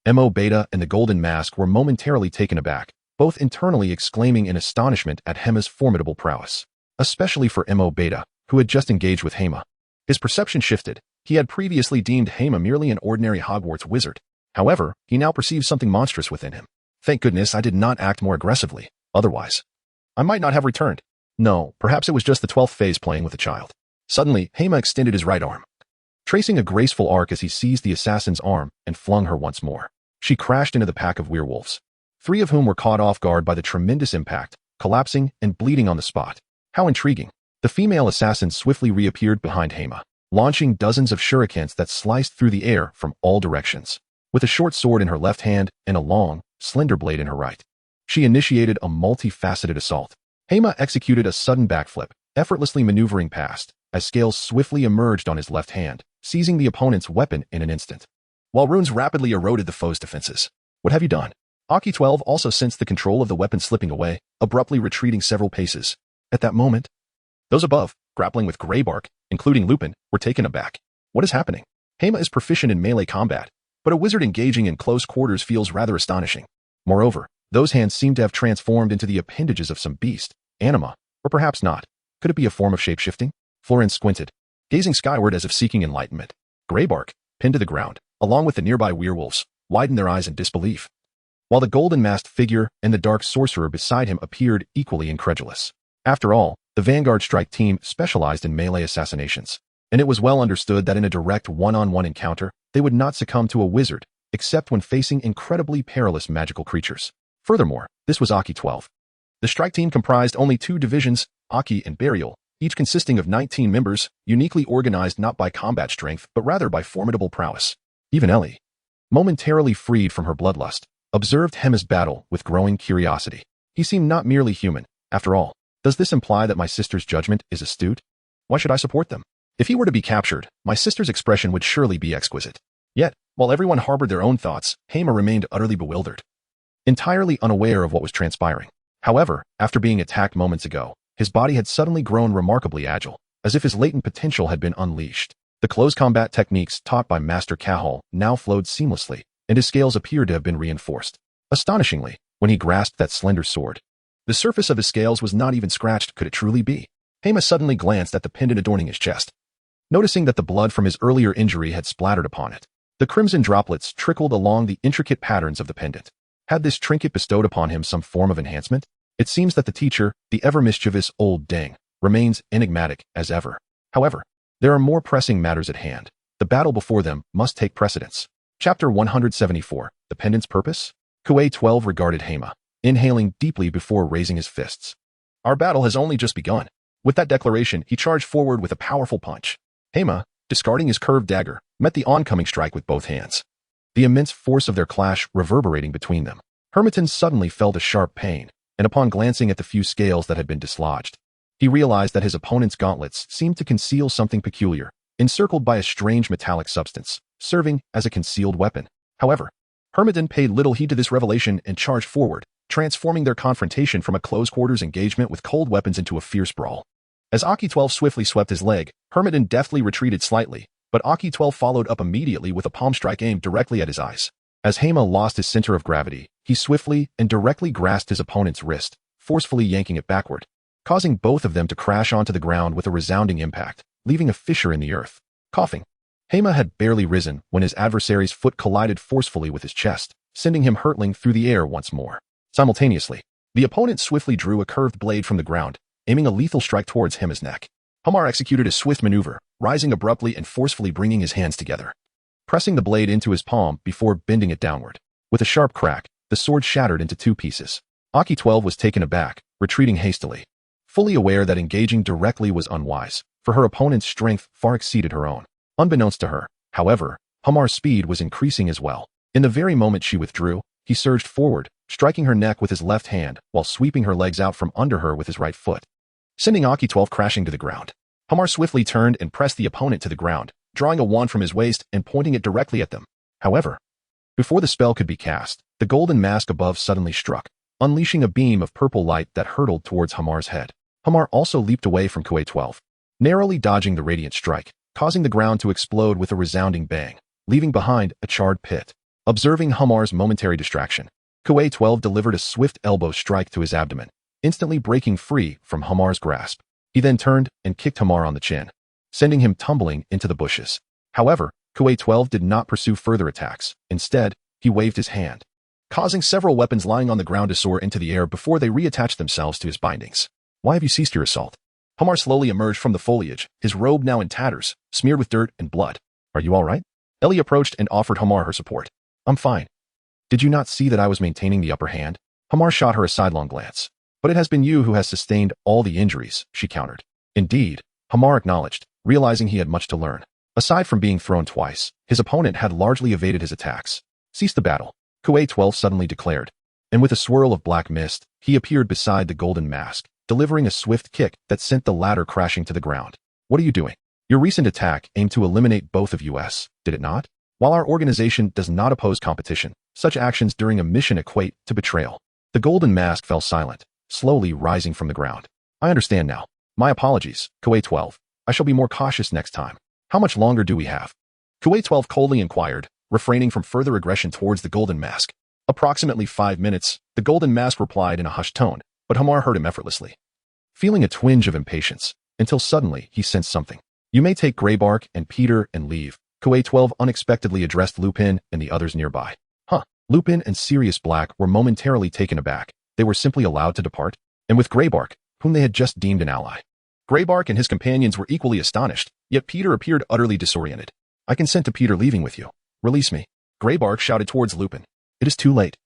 A: Mo Beta and the Golden Mask were momentarily taken aback, both internally exclaiming in astonishment at Hema's formidable prowess. Especially for Mo Beta, who had just engaged with Hema. His perception shifted. He had previously deemed Hema merely an ordinary Hogwarts wizard. However, he now perceived something monstrous within him. Thank goodness I did not act more aggressively. Otherwise, I might not have returned. No, perhaps it was just the 12th phase playing with a child. Suddenly, Hema extended his right arm, tracing a graceful arc as he seized the assassin's arm and flung her once more. She crashed into the pack of werewolves, 3 of whom were caught off guard by the tremendous impact, collapsing and bleeding on the spot. How intriguing. The female assassin swiftly reappeared behind Hema, launching dozens of shurikens that sliced through the air from all directions. With a short sword in her left hand and a long, slender blade in her right, she initiated a multifaceted assault. Hema executed a sudden backflip, effortlessly maneuvering past, as scales swiftly emerged on his left hand, seizing the opponent's weapon in an instant. While runes rapidly eroded the foe's defenses. What have you done? Aki 12 also sensed the control of the weapon slipping away, abruptly retreating several paces. At that moment, those above, grappling with Greybark, including Lupin, were taken aback. What is happening? Hema is proficient in melee combat, but a wizard engaging in close quarters feels rather astonishing. Moreover, those hands seem to have transformed into the appendages of some beast, anima, or perhaps not. Could it be a form of shape-shifting? Florence squinted, gazing skyward as if seeking enlightenment. Greybark, pinned to the ground, along with the nearby werewolves, widened their eyes in disbelief, while the golden-masked figure and the dark sorcerer beside him appeared equally incredulous. After all, the Vanguard Strike team specialized in melee assassinations, and it was well understood that in a direct one-on-one encounter, they would not succumb to a wizard, except when facing incredibly perilous magical creatures. Furthermore, this was Aki 12. The strike team comprised only 2 divisions, Aki and Burial, each consisting of 19 members, uniquely organized not by combat strength but rather by formidable prowess. Even Ellie, momentarily freed from her bloodlust, observed Hema's battle with growing curiosity. He seemed not merely human. After all, does this imply that my sister's judgment is astute? Why should I support them? If he were to be captured, my sister's expression would surely be exquisite. Yet, while everyone harbored their own thoughts, Hema remained utterly bewildered, entirely unaware of what was transpiring. However, after being attacked moments ago, his body had suddenly grown remarkably agile, as if his latent potential had been unleashed. The close combat techniques taught by Master Cahal now flowed seamlessly, and his scales appeared to have been reinforced. Astonishingly, when he grasped that slender sword, the surface of his scales was not even scratched. Could it truly be? Hema suddenly glanced at the pendant adorning his chest, noticing that the blood from his earlier injury had splattered upon it. The crimson droplets trickled along the intricate patterns of the pendant. Had this trinket bestowed upon him some form of enhancement? It seems that the teacher, the ever-mischievous old dang, remains enigmatic as ever. However, there are more pressing matters at hand. The battle before them must take precedence. Chapter 174, The Pendant's Purpose? Kuei-12 regarded Hema, inhaling deeply before raising his fists. Our battle has only just begun. With that declaration, he charged forward with a powerful punch. Hema, discarding his curved dagger, met the oncoming strike with both hands. The immense force of their clash reverberating between them. Hermione suddenly felt a sharp pain, and upon glancing at the few scales that had been dislodged, he realized that his opponent's gauntlets seemed to conceal something peculiar, encircled by a strange metallic substance, serving as a concealed weapon. However, Hermione paid little heed to this revelation and charged forward, transforming their confrontation from a close-quarters engagement with cold weapons into a fierce brawl. As Aki-12 swiftly swept his leg, Hermione deftly retreated slightly, but Aki-12 followed up immediately with a palm strike aimed directly at his eyes. As Hema lost his center of gravity, he swiftly and directly grasped his opponent's wrist, forcefully yanking it backward, causing both of them to crash onto the ground with a resounding impact, leaving a fissure in the earth. Coughing, Hema had barely risen when his adversary's foot collided forcefully with his chest, sending him hurtling through the air once more. Simultaneously, the opponent swiftly drew a curved blade from the ground, aiming a lethal strike towards Hema's neck. Hema executed a swift maneuver, rising abruptly and forcefully bringing his hands together, pressing the blade into his palm before bending it downward. With a sharp crack, the sword shattered into two pieces. Aki-12 was taken aback, retreating hastily, fully aware that engaging directly was unwise, for her opponent's strength far exceeded her own. Unbeknownst to her, however, Hema's speed was increasing as well. In the very moment she withdrew, he surged forward, striking her neck with his left hand while sweeping her legs out from under her with his right foot, sending Aki-12 crashing to the ground. Hema swiftly turned and pressed the opponent to the ground, drawing a wand from his waist and pointing it directly at them. However, before the spell could be cast, the golden mask above suddenly struck, unleashing a beam of purple light that hurtled towards Hema's head. Hema also leaped away from Kuei-12, narrowly dodging the radiant strike, causing the ground to explode with a resounding bang, leaving behind a charred pit. Observing Hema's momentary distraction, Kuei-12 delivered a swift elbow strike to his abdomen, instantly breaking free from Hema's grasp. He then turned and kicked Hema on the chin, sending him tumbling into the bushes. However, Kuei-12 did not pursue further attacks. Instead, he waved his hand, causing several weapons lying on the ground to soar into the air before they reattached themselves to his bindings. Why have you ceased your assault? Hema slowly emerged from the foliage, his robe now in tatters, smeared with dirt and blood. Are you all right? Ellie approached and offered Hema her support. I'm fine. Did you not see that I was maintaining the upper hand? Hema shot her a sidelong glance. But it has been you who has sustained all the injuries, she countered. Indeed, Hema acknowledged, realizing he had much to learn. Aside from being thrown twice, his opponent had largely evaded his attacks. Cease the battle, Kuei-12 suddenly declared, and with a swirl of black mist, he appeared beside the golden mask, delivering a swift kick that sent the latter crashing to the ground. What are you doing? Your recent attack aimed to eliminate both of us, did it not? While our organization does not oppose competition, such actions during a mission equate to betrayal. The golden mask fell silent, slowly rising from the ground. I understand now. My apologies, Kuei-12. I shall be more cautious next time. How much longer do we have? Kuei-12 coldly inquired, refraining from further aggression towards the golden mask. Approximately 5 minutes, the golden mask replied in a hushed tone, but Hema heard him effortlessly, feeling a twinge of impatience, until suddenly he sensed something. You may take Greybark and Peter and leave. Kuei-12 unexpectedly addressed Lupin and the others nearby. Lupin and Sirius Black were momentarily taken aback. They were simply allowed to depart, and with Greybark, whom they had just deemed an ally. Greybark and his companions were equally astonished, yet Peter appeared utterly disoriented. I consent to Peter leaving with you. Release me. Greybark shouted towards Lupin. It is too late.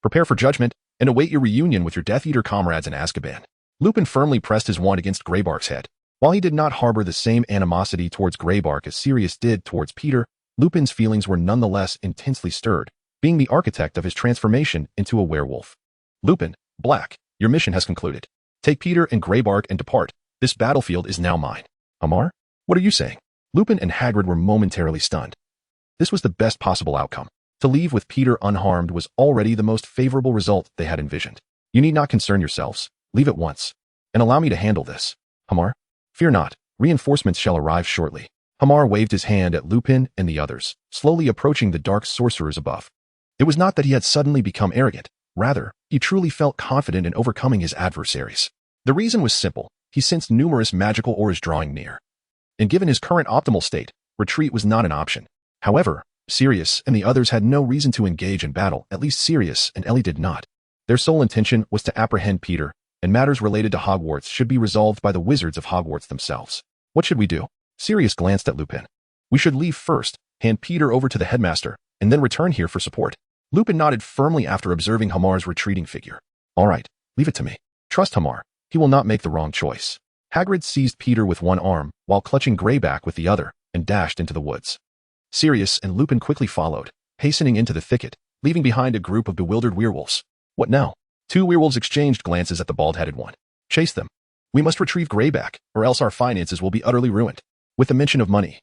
A: Prepare for judgment, and await your reunion with your Death Eater comrades in Azkaban. Lupin firmly pressed his wand against Greybark's head. While he did not harbor the same animosity towards Greybark as Sirius did towards Peter, Lupin's feelings were nonetheless intensely stirred, being the architect of his transformation into a werewolf. Lupin, Black, your mission has concluded. Take Peter and Greybark and depart. This battlefield is now mine. Amar? What are you saying? Lupin and Hagrid were momentarily stunned. This was the best possible outcome. To leave with Peter unharmed was already the most favorable result they had envisioned. You need not concern yourselves. Leave at once, and allow me to handle this. Hamar? Fear not. Reinforcements shall arrive shortly. Hamar waved his hand at Lupin and the others, slowly approaching the dark sorcerers above. It was not that he had suddenly become arrogant. Rather, he truly felt confident in overcoming his adversaries. The reason was simple. he sensed numerous magical auras drawing near. And given his current optimal state, retreat was not an option. However, Sirius and the others had no reason to engage in battle, at least Sirius and Ellie did not. Their sole intention was to apprehend Peter, and matters related to Hogwarts should be resolved by the wizards of Hogwarts themselves. What should we do? Sirius glanced at Lupin. We should leave first, hand Peter over to the headmaster, and then return here for support. Lupin nodded firmly after observing Hamar's retreating figure. All right, leave it to me. Trust Hamar. He will not make the wrong choice. Hagrid seized Peter with one arm, while clutching Greyback with the other, and dashed into the woods. Sirius and Lupin quickly followed, hastening into the thicket, leaving behind a group of bewildered werewolves. What now? Two werewolves exchanged glances at the bald-headed one. Chase them. We must retrieve Greyback, or else our finances will be utterly ruined. With the mention of money,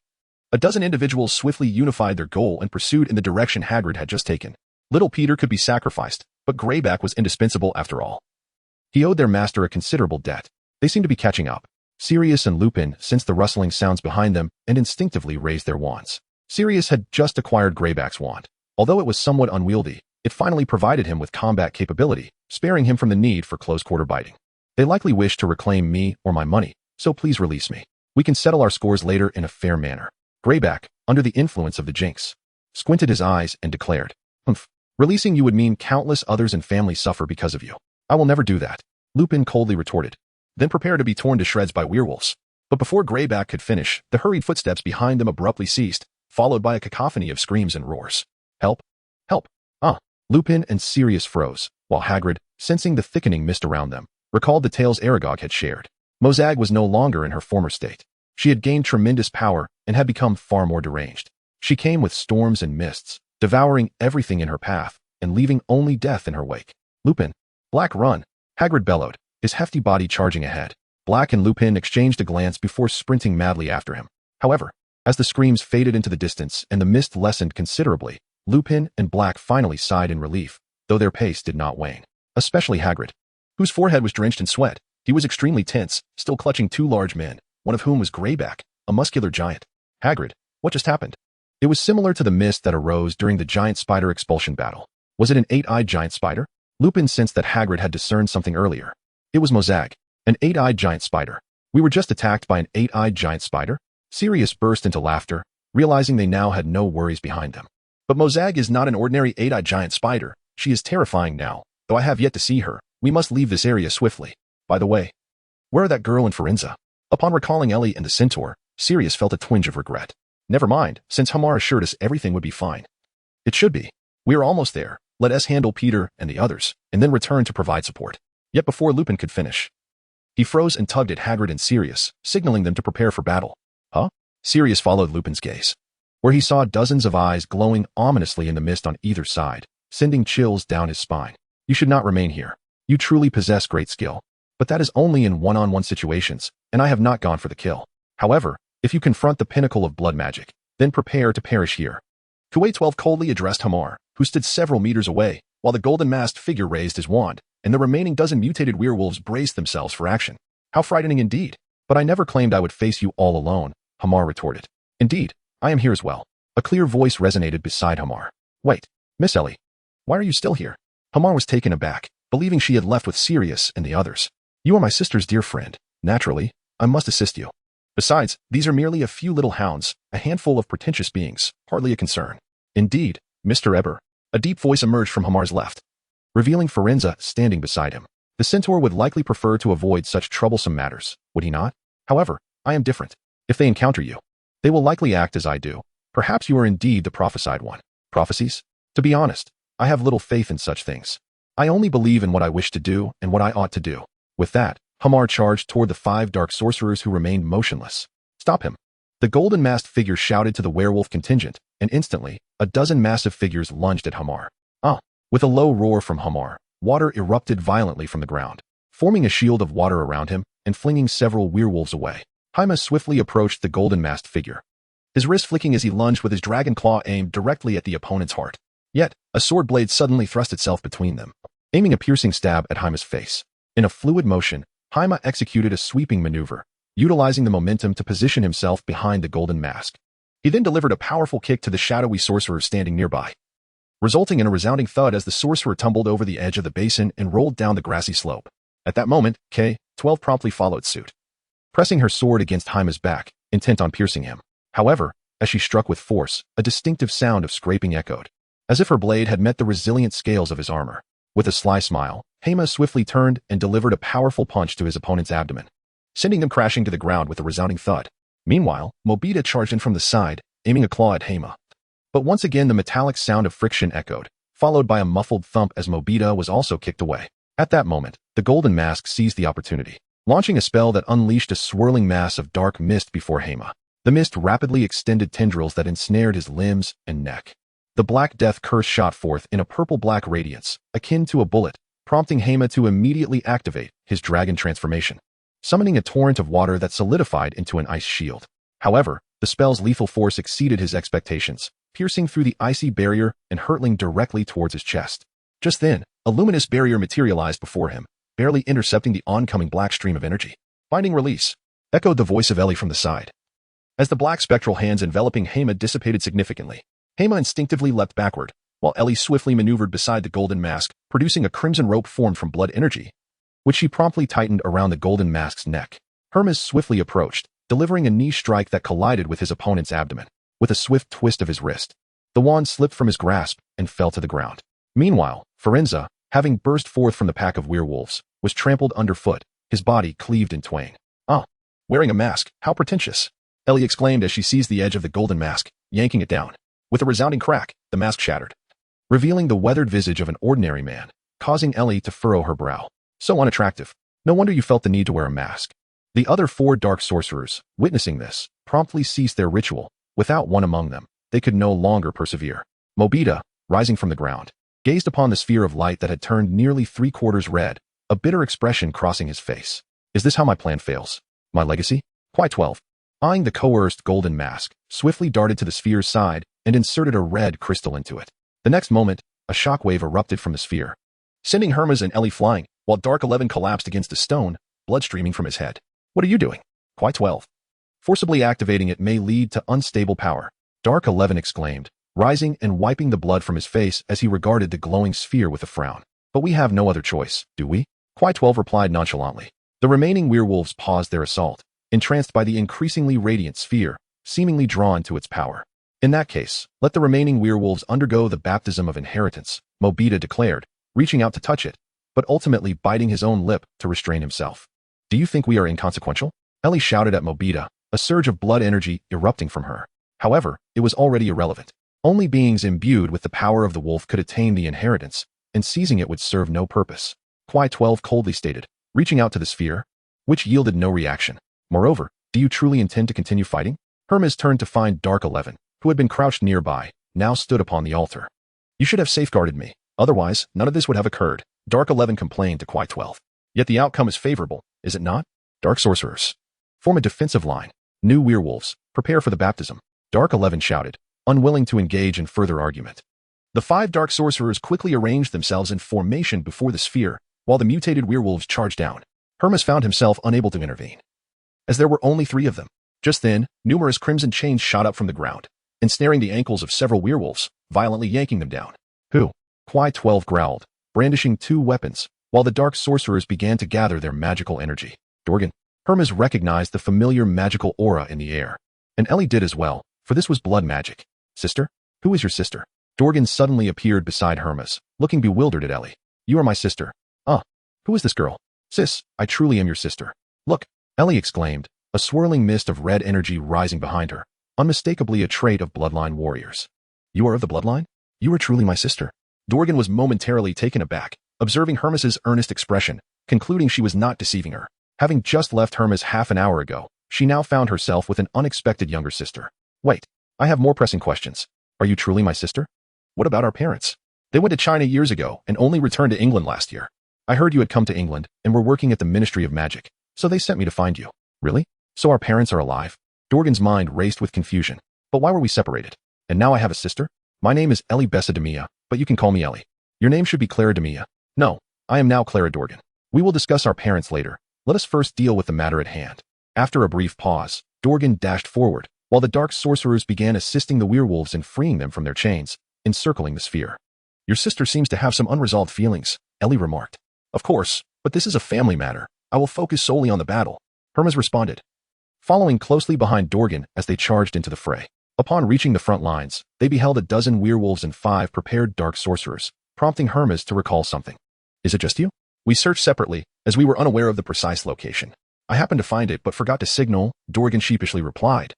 A: a dozen individuals swiftly unified their goal and pursued in the direction Hagrid had just taken. Little Peter could be sacrificed, but Greyback was indispensable after all. He owed their master a considerable debt. They seemed to be catching up. Sirius and Lupin sensed the rustling sounds behind them and instinctively raised their wands. Sirius had just acquired Greyback's wand. Although it was somewhat unwieldy, it finally provided him with combat capability, sparing him from the need for close-quarter biting. They likely wish to reclaim me or my money, so please release me. We can settle our scores later in a fair manner. Greyback, under the influence of the jinx, squinted his eyes and declared, "Humph. Releasing you would mean countless others and families suffer because of you. I will never do that," Lupin coldly retorted. Then prepare to be torn to shreds by werewolves. But before Greyback could finish, the hurried footsteps behind them abruptly ceased, followed by a cacophony of screams and roars. Help! Help! Ah! Lupin and Sirius froze, while Hagrid, sensing the thickening mist around them, recalled the tales Aragog had shared. Mozag was no longer in her former state. She had gained tremendous power and had become far more deranged. She came with storms and mists, devouring everything in her path and leaving only death in her wake. Lupin! Black, run! Hagrid bellowed, his hefty body charging ahead. Black and Lupin exchanged a glance before sprinting madly after him. However, as the screams faded into the distance and the mist lessened considerably, Lupin and Black finally sighed in relief, though their pace did not wane. Especially Hagrid, whose forehead was drenched in sweat. He was extremely tense, still clutching two large men, one of whom was Greyback, a muscular giant. Hagrid, what just happened? It was similar to the mist that arose during the giant spider expulsion battle. Was it an eight-eyed giant spider? Lupin sensed that Hagrid had discerned something earlier. It was Mozag, an eight-eyed giant spider. We were just attacked by an eight-eyed giant spider? Sirius burst into laughter, realizing they now had no worries behind them. But Mozag is not an ordinary eight-eyed giant spider. She is terrifying now, though I have yet to see her. We must leave this area swiftly. By the way, where are that girl and Forenza? Upon recalling Ellie and the centaur, Sirius felt a twinge of regret. Never mind, since Hamar assured us everything would be fine. It should be. We are almost there. Let us handle Peter and the others, and then return to provide support. Yet before Lupin could finish, he froze and tugged at Hagrid and Sirius, signaling them to prepare for battle. Huh? Sirius followed Lupin's gaze, where he saw dozens of eyes glowing ominously in the mist on either side, sending chills down his spine. You should not remain here. You truly possess great skill. But that is only in one-on-one situations, and I have not gone for the kill. However, if you confront the pinnacle of blood magic, then prepare to perish here. Kuwait-12 coldly addressed Hamar, who stood several meters away, while the golden-masked figure raised his wand, and the remaining dozen mutated werewolves braced themselves for action. How frightening indeed. But I never claimed I would face you all alone, Hamar retorted. Indeed, I am here as well. A clear voice resonated beside Hamar. Wait, Miss Ellie, why are you still here? Hamar was taken aback, believing she had left with Sirius and the others. You are my sister's dear friend. Naturally, I must assist you. Besides, these are merely a few little hounds, a handful of pretentious beings, hardly a concern. Indeed, Mr. Eber. A deep voice emerged from Hamar's left, revealing Forenza standing beside him. The centaur would likely prefer to avoid such troublesome matters, would he not? However, I am different. If they encounter you, they will likely act as I do. Perhaps you are indeed the prophesied one. Prophecies? To be honest, I have little faith in such things. I only believe in what I wish to do and what I ought to do. With that, Hamar charged toward the 5 dark sorcerers who remained motionless. Stop him. The golden-masked figure shouted to the werewolf contingent, and instantly, a dozen massive figures lunged at Hamar. Ah! With a low roar from Hamar, water erupted violently from the ground, forming a shield of water around him and flinging several werewolves away. Hema swiftly approached the golden-masked figure, his wrist flicking as he lunged with his dragon claw aimed directly at the opponent's heart. Yet, a sword blade suddenly thrust itself between them, aiming a piercing stab at Hema's face. In a fluid motion, Hema executed a sweeping maneuver, utilizing the momentum to position himself behind the golden mask. He then delivered a powerful kick to the shadowy sorcerer standing nearby, resulting in a resounding thud as the sorcerer tumbled over the edge of the basin and rolled down the grassy slope. At that moment, K-12 promptly followed suit. pressing her sword against Hema's back, intent on piercing him. However, as she struck with force, a distinctive sound of scraping echoed, as if her blade had met the resilient scales of his armor. With a sly smile, Hema swiftly turned and delivered a powerful punch to his opponent's abdomen, sending them crashing to the ground with a resounding thud. Meanwhile, Mobita charged in from the side, aiming a claw at Hema. But once again the metallic sound of friction echoed, followed by a muffled thump as Mobita was also kicked away. At that moment, the Golden Mask seized the opportunity, launching a spell that unleashed a swirling mass of dark mist before Hema. The mist rapidly extended tendrils that ensnared his limbs and neck. The Black Death curse shot forth in a purple-black radiance, akin to a bullet, prompting Hema to immediately activate his dragon transformation, summoning a torrent of water that solidified into an ice shield. However, the spell's lethal force exceeded his expectations, piercing through the icy barrier and hurtling directly towards his chest. Just then, a luminous barrier materialized before him, barely intercepting the oncoming black stream of energy. Binding release, echoed the voice of Ellie from the side. As the black spectral hands enveloping Hema dissipated significantly, Hema instinctively leapt backward, while Ellie swiftly maneuvered beside the Golden Mask, producing a crimson rope formed from blood energy, which she promptly tightened around the Golden Mask's neck. Hermes swiftly approached, delivering a knee strike that collided with his opponent's abdomen. With a swift twist of his wrist, the wand slipped from his grasp and fell to the ground. Meanwhile, Firenze, having burst forth from the pack of werewolves, was trampled underfoot, his body cleaved in twain. "Ah, wearing a mask, how pretentious," Ellie exclaimed as she seized the edge of the Golden Mask, yanking it down. With a resounding crack, the mask shattered, revealing the weathered visage of an ordinary man, causing Ellie to furrow her brow. "So unattractive. No wonder you felt the need to wear a mask." The other 4 dark sorcerers, witnessing this, promptly ceased their ritual. Without one among them, they could no longer persevere. Mobita, rising from the ground, gazed upon the sphere of light that had turned nearly 3/4 red, a bitter expression crossing his face. "Is this how my plan fails? My legacy?" Quite 12. Eyeing the coerced Golden Mask, swiftly darted to the sphere's side and inserted a red crystal into it. The next moment, a shockwave erupted from the sphere, sending Hermes and Ellie flying, while Dark 11 collapsed against a stone, blood streaming from his head. "What are you doing?" Quite 12. "Forcibly activating it may lead to unstable power," Dark 11 exclaimed, rising and wiping the blood from his face as he regarded the glowing sphere with a frown. "But we have no other choice, do we?" Quite 12 replied nonchalantly. The remaining werewolves paused their assault, entranced by the increasingly radiant sphere, seemingly drawn to its power. "In that case, let the remaining werewolves undergo the baptism of inheritance," Mobita declared, reaching out to touch it, but ultimately biting his own lip to restrain himself. "Do you think we are inconsequential?" Ellie shouted at Mobita, a surge of blood energy erupting from her. However, it was already irrelevant. Only beings imbued with the power of the wolf could attain the inheritance, and seizing it would serve no purpose. Quai 12 coldly stated, reaching out to the sphere, which yielded no reaction. "Moreover, do you truly intend to continue fighting?" Hermes turned to find Dark 11, who had been crouched nearby, now stood upon the altar. "You should have safeguarded me, otherwise none of this would have occurred," Dark 11 complained to Quai 12. "Yet the outcome is favorable, is it not? Dark sorcerers, form a defensive line. New werewolves, prepare for the baptism," Dark 11 shouted, unwilling to engage in further argument. The 5 dark sorcerers quickly arranged themselves in formation before the sphere, while the mutated werewolves charged down. Hermes found himself unable to intervene, as there were only 3 of them. Just then, numerous crimson chains shot up from the ground, ensnaring the ankles of several werewolves, violently yanking them down. "Who?" Quai 12 growled, brandishing 2 weapons, while the dark sorcerers began to gather their magical energy. "Dorgan." Hermes recognized the familiar magical aura in the air, and Ellie did as well, for this was blood magic. "Sister? Who is your sister?" Dorgan suddenly appeared beside Hermes, looking bewildered at Ellie. "You are my sister." "Ah, who is this girl?" "Sis, I truly am your sister. Look," Ellie exclaimed, a swirling mist of red energy rising behind her, unmistakably a trait of bloodline warriors. "You are of the bloodline? You are truly my sister." Dorgan was momentarily taken aback, observing Hermes's earnest expression, concluding she was not deceiving her. Having just left Hermes half an hour ago, she now found herself with an unexpected younger sister. "Wait, I have more pressing questions. Are you truly my sister? What about our parents? They went to China years ago and only returned to England last year. I heard you had come to England and were working at the Ministry of Magic, so they sent me to find you." "Really? So our parents are alive?" Dorgan's mind raced with confusion. "But why were we separated? And now I have a sister? My name is Ellie Bessa Demia, but you can call me Ellie. Your name should be Clara Demia." "No, I am now Clara Dorgan. We will discuss our parents later. Let us first deal with the matter at hand." After a brief pause, Dorgan dashed forward, while the dark sorcerers began assisting the werewolves in freeing them from their chains, encircling the sphere. "Your sister seems to have some unresolved feelings," Ellie remarked. "Of course, but this is a family matter. I will focus solely on the battle." Hermes responded, following closely behind Dorgan as they charged into the fray. Upon reaching the front lines, they beheld a dozen werewolves and 5 prepared dark sorcerers, prompting Hermes to recall something. Is it just you? We searched separately, as we were unaware of the precise location. I happened to find it but forgot to signal, Dorgan sheepishly replied,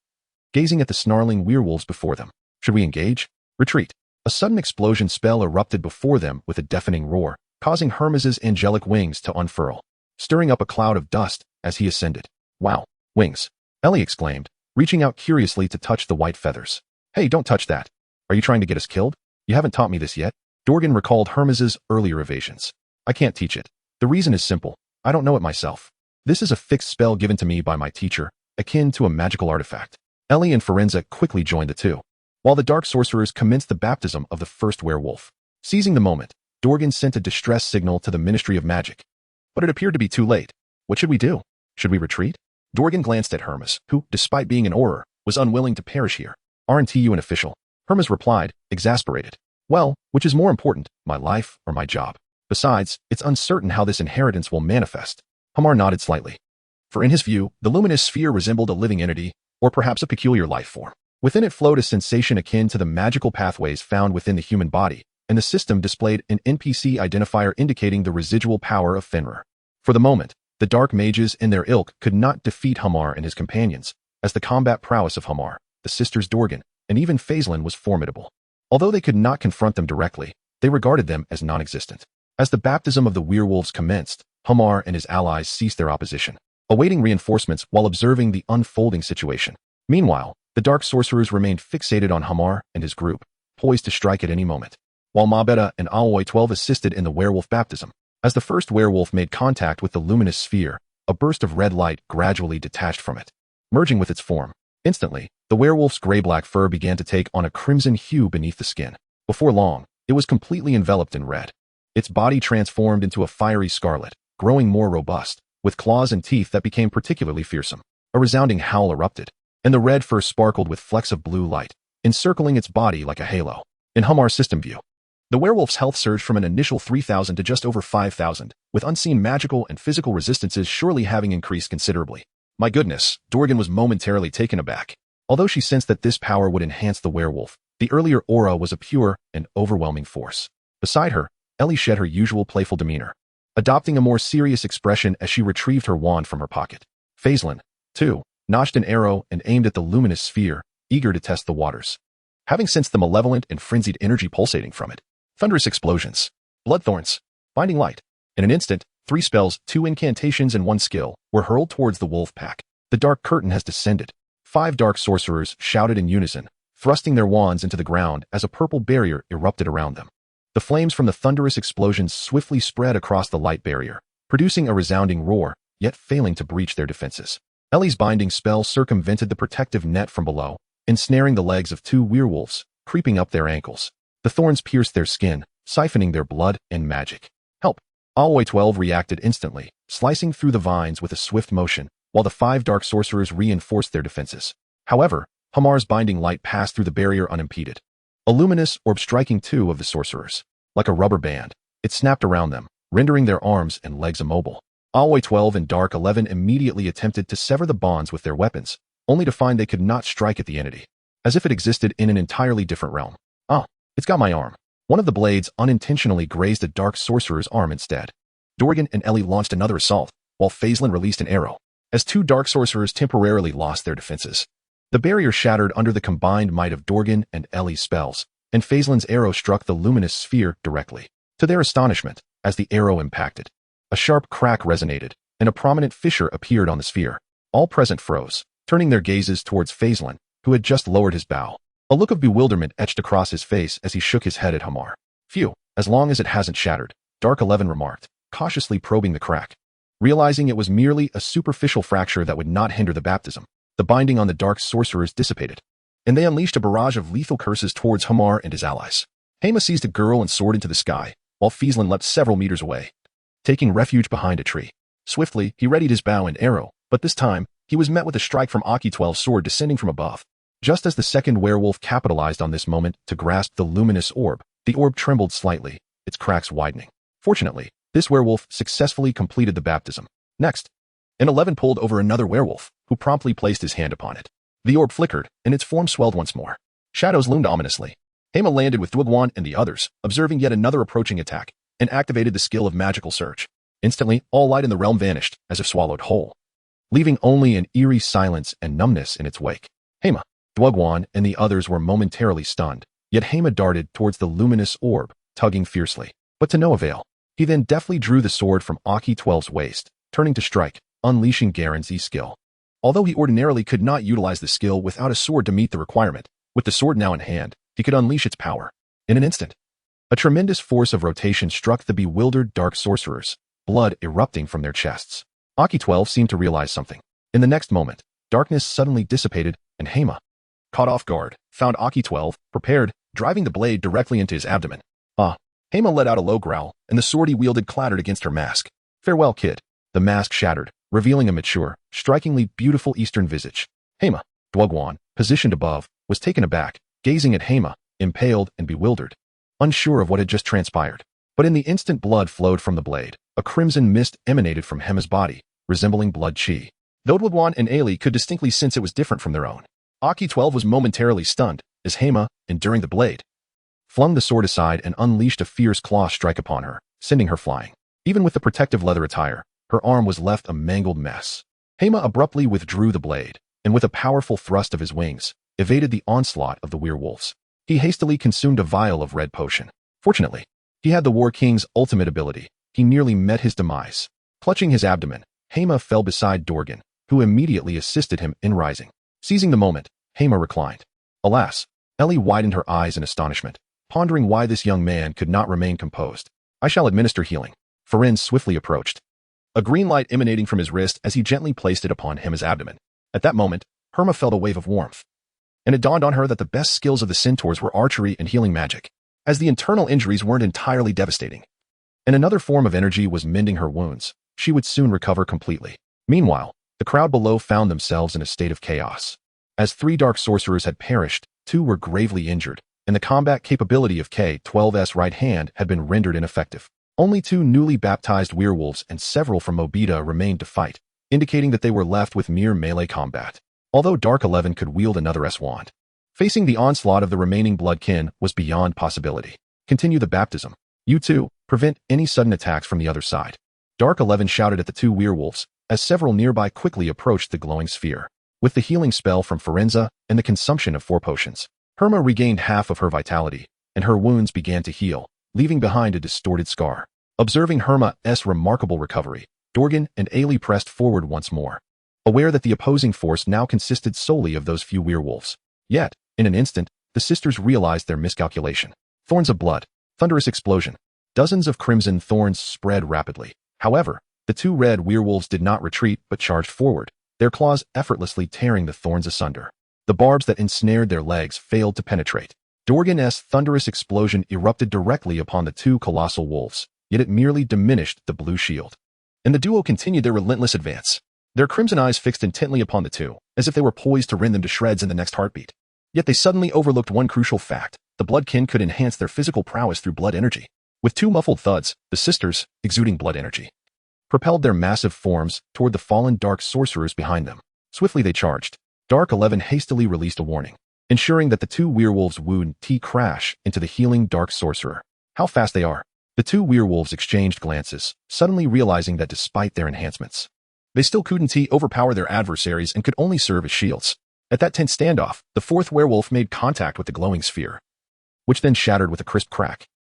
A: gazing at the snarling werewolves before them. Should we engage? Retreat. A sudden explosion spell erupted before them with a deafening roar, causing Hermes's angelic wings to unfurl, stirring up a cloud of dust as he ascended. Wow, wings! Ellie exclaimed, reaching out curiously to touch the white feathers. Hey, don't touch that. Are you trying to get us killed? You haven't taught me this yet. Dorgan recalled Hermes's earlier evasions. I can't teach it. The reason is simple. I don't know it myself. This is a fixed spell given to me by my teacher, akin to a magical artifact. Ellie and Forenza quickly joined the two, while the dark sorcerers commenced the baptism of the first werewolf. Seizing the moment, Dorgan sent a distress signal to the Ministry of Magic. But it appeared to be too late. What should we do? Should we retreat? Dorgan glanced at Hermes, who, despite being an Auror, was unwilling to perish here. Aren't you an official? Hermes replied, exasperated. Well, which is more important, my life or my job? Besides, it's uncertain how this inheritance will manifest. Hamar nodded slightly. For in his view, the luminous sphere resembled a living entity, or perhaps a peculiar life form. Within it flowed a sensation akin to the magical pathways found within the human body, and the system displayed an NPC identifier indicating the residual power of Fenrir. For the moment, the dark mages and their ilk could not defeat Hamar and his companions, as the combat prowess of Hamar, the sisters Dorgan, and even Faislin was formidable. Although they could not confront them directly, they regarded them as non-existent. As the baptism of the werewolves commenced, Hamar and his allies ceased their opposition, awaiting reinforcements while observing the unfolding situation. Meanwhile, the dark sorcerers remained fixated on Hamar and his group, poised to strike at any moment, while Mabetta and Alloy 12 assisted in the werewolf baptism. As the first werewolf made contact with the luminous sphere, a burst of red light gradually detached from it, merging with its form. Instantly, the werewolf's gray-black fur began to take on a crimson hue beneath the skin. Before long, it was completely enveloped in red. Its body transformed into a fiery scarlet, growing more robust, with claws and teeth that became particularly fearsome. A resounding howl erupted, and the red fur sparkled with flecks of blue light, encircling its body like a halo. In Hamar's system view, the werewolf's health surged from an initial 3,000 to just over 5,000, with unseen magical and physical resistances surely having increased considerably. My goodness, Dorgan was momentarily taken aback. Although she sensed that this power would enhance the werewolf, the earlier aura was a pure and overwhelming force. Beside her, Ellie shed her usual playful demeanor, adopting a more serious expression as she retrieved her wand from her pocket. Faislin, too, notched an arrow and aimed at the luminous sphere, eager to test the waters. Having sensed the malevolent and frenzied energy pulsating from it, thunderous explosions, bloodthorns, binding light. In an instant, 3 spells, 2 incantations and 1 skill were hurled towards the wolf pack. The dark curtain has descended. 5 dark sorcerers shouted in unison, thrusting their wands into the ground as a purple barrier erupted around them. The flames from the thunderous explosions swiftly spread across the light barrier, producing a resounding roar, yet failing to breach their defenses. Ellie's binding spell circumvented the protective net from below, ensnaring the legs of 2 werewolves, creeping up their ankles. The thorns pierced their skin, siphoning their blood and magic. Help! Alloy 12 reacted instantly, slicing through the vines with a swift motion, while the 5 dark sorcerers reinforced their defenses. However, Hamar's binding light passed through the barrier unimpeded. A luminous orb striking 2 of the sorcerers. Like a rubber band, it snapped around them, rendering their arms and legs immobile. Alloy 12 and Dark 11 immediately attempted to sever the bonds with their weapons, only to find they could not strike at the entity, as if it existed in an entirely different realm. Ah, it's got my arm. One of the blades unintentionally grazed a dark sorcerer's arm instead. Dorgan and Ellie launched another assault, while Faislin released an arrow, as 2 dark sorcerers temporarily lost their defenses. The barrier shattered under the combined might of Dorgan and Ellie's spells, and Faislin's arrow struck the luminous sphere directly. To their astonishment, as the arrow impacted, a sharp crack resonated, and a prominent fissure appeared on the sphere. All present froze, turning their gazes towards Faislin, who had just lowered his bow. A look of bewilderment etched across his face as he shook his head at Hamar. Phew, as long as it hasn't shattered, Dark 11 remarked, cautiously probing the crack. Realizing it was merely a superficial fracture that would not hinder the baptism, the binding on the dark sorcerers dissipated, and they unleashed a barrage of lethal curses towards Hamar and his allies. Hema seized a girl and soared into the sky, while Faislin leapt several meters away, taking refuge behind a tree. Swiftly, he readied his bow and arrow, but this time, he was met with a strike from Aki 12's sword descending from above. Just as the second werewolf capitalized on this moment to grasp the luminous orb, the orb trembled slightly, its cracks widening. Fortunately, this werewolf successfully completed the baptism. Next, and 11 pulled over another werewolf, who promptly placed his hand upon it. The orb flickered, and its form swelled once more. Shadows loomed ominously. Hema landed with Diagon and the others, observing yet another approaching attack, and activated the skill of magical surge. Instantly, all light in the realm vanished, as if swallowed whole, leaving only an eerie silence and numbness in its wake. Hema, Diagon, and the others were momentarily stunned, yet Hema darted towards the luminous orb, tugging fiercely, but to no avail. He then deftly drew the sword from Aki 12's waist, turning to strike, unleashing Garen's skill. Although he ordinarily could not utilize the skill without a sword to meet the requirement, with the sword now in hand, he could unleash its power. In an instant, a tremendous force of rotation struck the bewildered dark sorcerers, blood erupting from their chests. Aki 12 seemed to realize something. In the next moment, darkness suddenly dissipated, and Hema, caught off guard, found Aki 12, prepared, driving the blade directly into his abdomen. Hema let out a low growl, and the sword he wielded clattered against her mask. Farewell, kid. The mask shattered, revealing a mature, strikingly beautiful eastern visage. Hema, Diagon, positioned above, was taken aback, gazing at Hema, impaled and bewildered, unsure of what had just transpired. But in the instant blood flowed from the blade, a crimson mist emanated from Hema's body, resembling blood chi. Though Diagon and Ailey could distinctly sense it was different from their own. Aki 12 was momentarily stunned, as Hema, enduring the blade, flung the sword aside and unleashed a fierce claw strike upon her, sending her flying. Even with the protective leather attire, her arm was left a mangled mess. Hema abruptly withdrew the blade, and with a powerful thrust of his wings, evaded the onslaught of the werewolves. He hastily consumed a vial of red potion. Fortunately, he had the War King's ultimate ability. He nearly met his demise. Clutching his abdomen, Hema fell beside Diagon, who immediately assisted him in rising. Seizing the moment, Hema reclined. Alas, Ellie widened her eyes in astonishment, pondering why this young man could not remain composed. I shall administer healing. Ferenz swiftly approached, a green light emanating from his wrist as he gently placed it upon Hema's abdomen. At that moment, Herma felt a wave of warmth, and it dawned on her that the best skills of the centaurs were archery and healing magic, as the internal injuries weren't entirely devastating. And another form of energy was mending her wounds. She would soon recover completely. Meanwhile, the crowd below found themselves in a state of chaos. As 3 dark sorcerers had perished, 2 were gravely injured, and the combat capability of K-12's right hand had been rendered ineffective. Only 2 newly baptized werewolves and several from Mobita remained to fight, indicating that they were left with mere melee combat. Although Dark 11 could wield another S-wand, facing the onslaught of the remaining bloodkin was beyond possibility. Continue the baptism. You two, prevent any sudden attacks from the other side. Dark 11 shouted at the 2 werewolves, as several nearby quickly approached the glowing sphere. With the healing spell from Ferenza and the consumption of 4 potions, Herma regained half of her vitality, and her wounds began to heal, leaving behind a distorted scar. Observing Herma's remarkable recovery, Diagon and Ailey pressed forward once more, aware that the opposing force now consisted solely of those few werewolves. Yet, in an instant, the sisters realized their miscalculation. Thorns of blood, thunderous explosion. Dozens of crimson thorns spread rapidly. However, the 2 red werewolves did not retreat but charged forward, their claws effortlessly tearing the thorns asunder. The barbs that ensnared their legs failed to penetrate. Diagon's thunderous explosion erupted directly upon the 2 colossal wolves, yet it merely diminished the blue shield. And the duo continued their relentless advance, their crimson eyes fixed intently upon the 2, as if they were poised to rend them to shreds in the next heartbeat. Yet they suddenly overlooked one crucial fact: the bloodkin could enhance their physical prowess through blood energy. With 2 muffled thuds, the sisters, exuding blood energy, propelled their massive forms toward the fallen dark sorcerers behind them. Swiftly they charged. Dark 11 hastily released a warning, ensuring that the 2 werewolves would crash into the healing dark sorcerer. How fast they are! The 2 werewolves exchanged glances, suddenly realizing that despite their enhancements, they still couldn't overpower their adversaries and could only serve as shields. At that tense standoff, the 4th werewolf made contact with the glowing sphere, which then shattered with a crisp crack.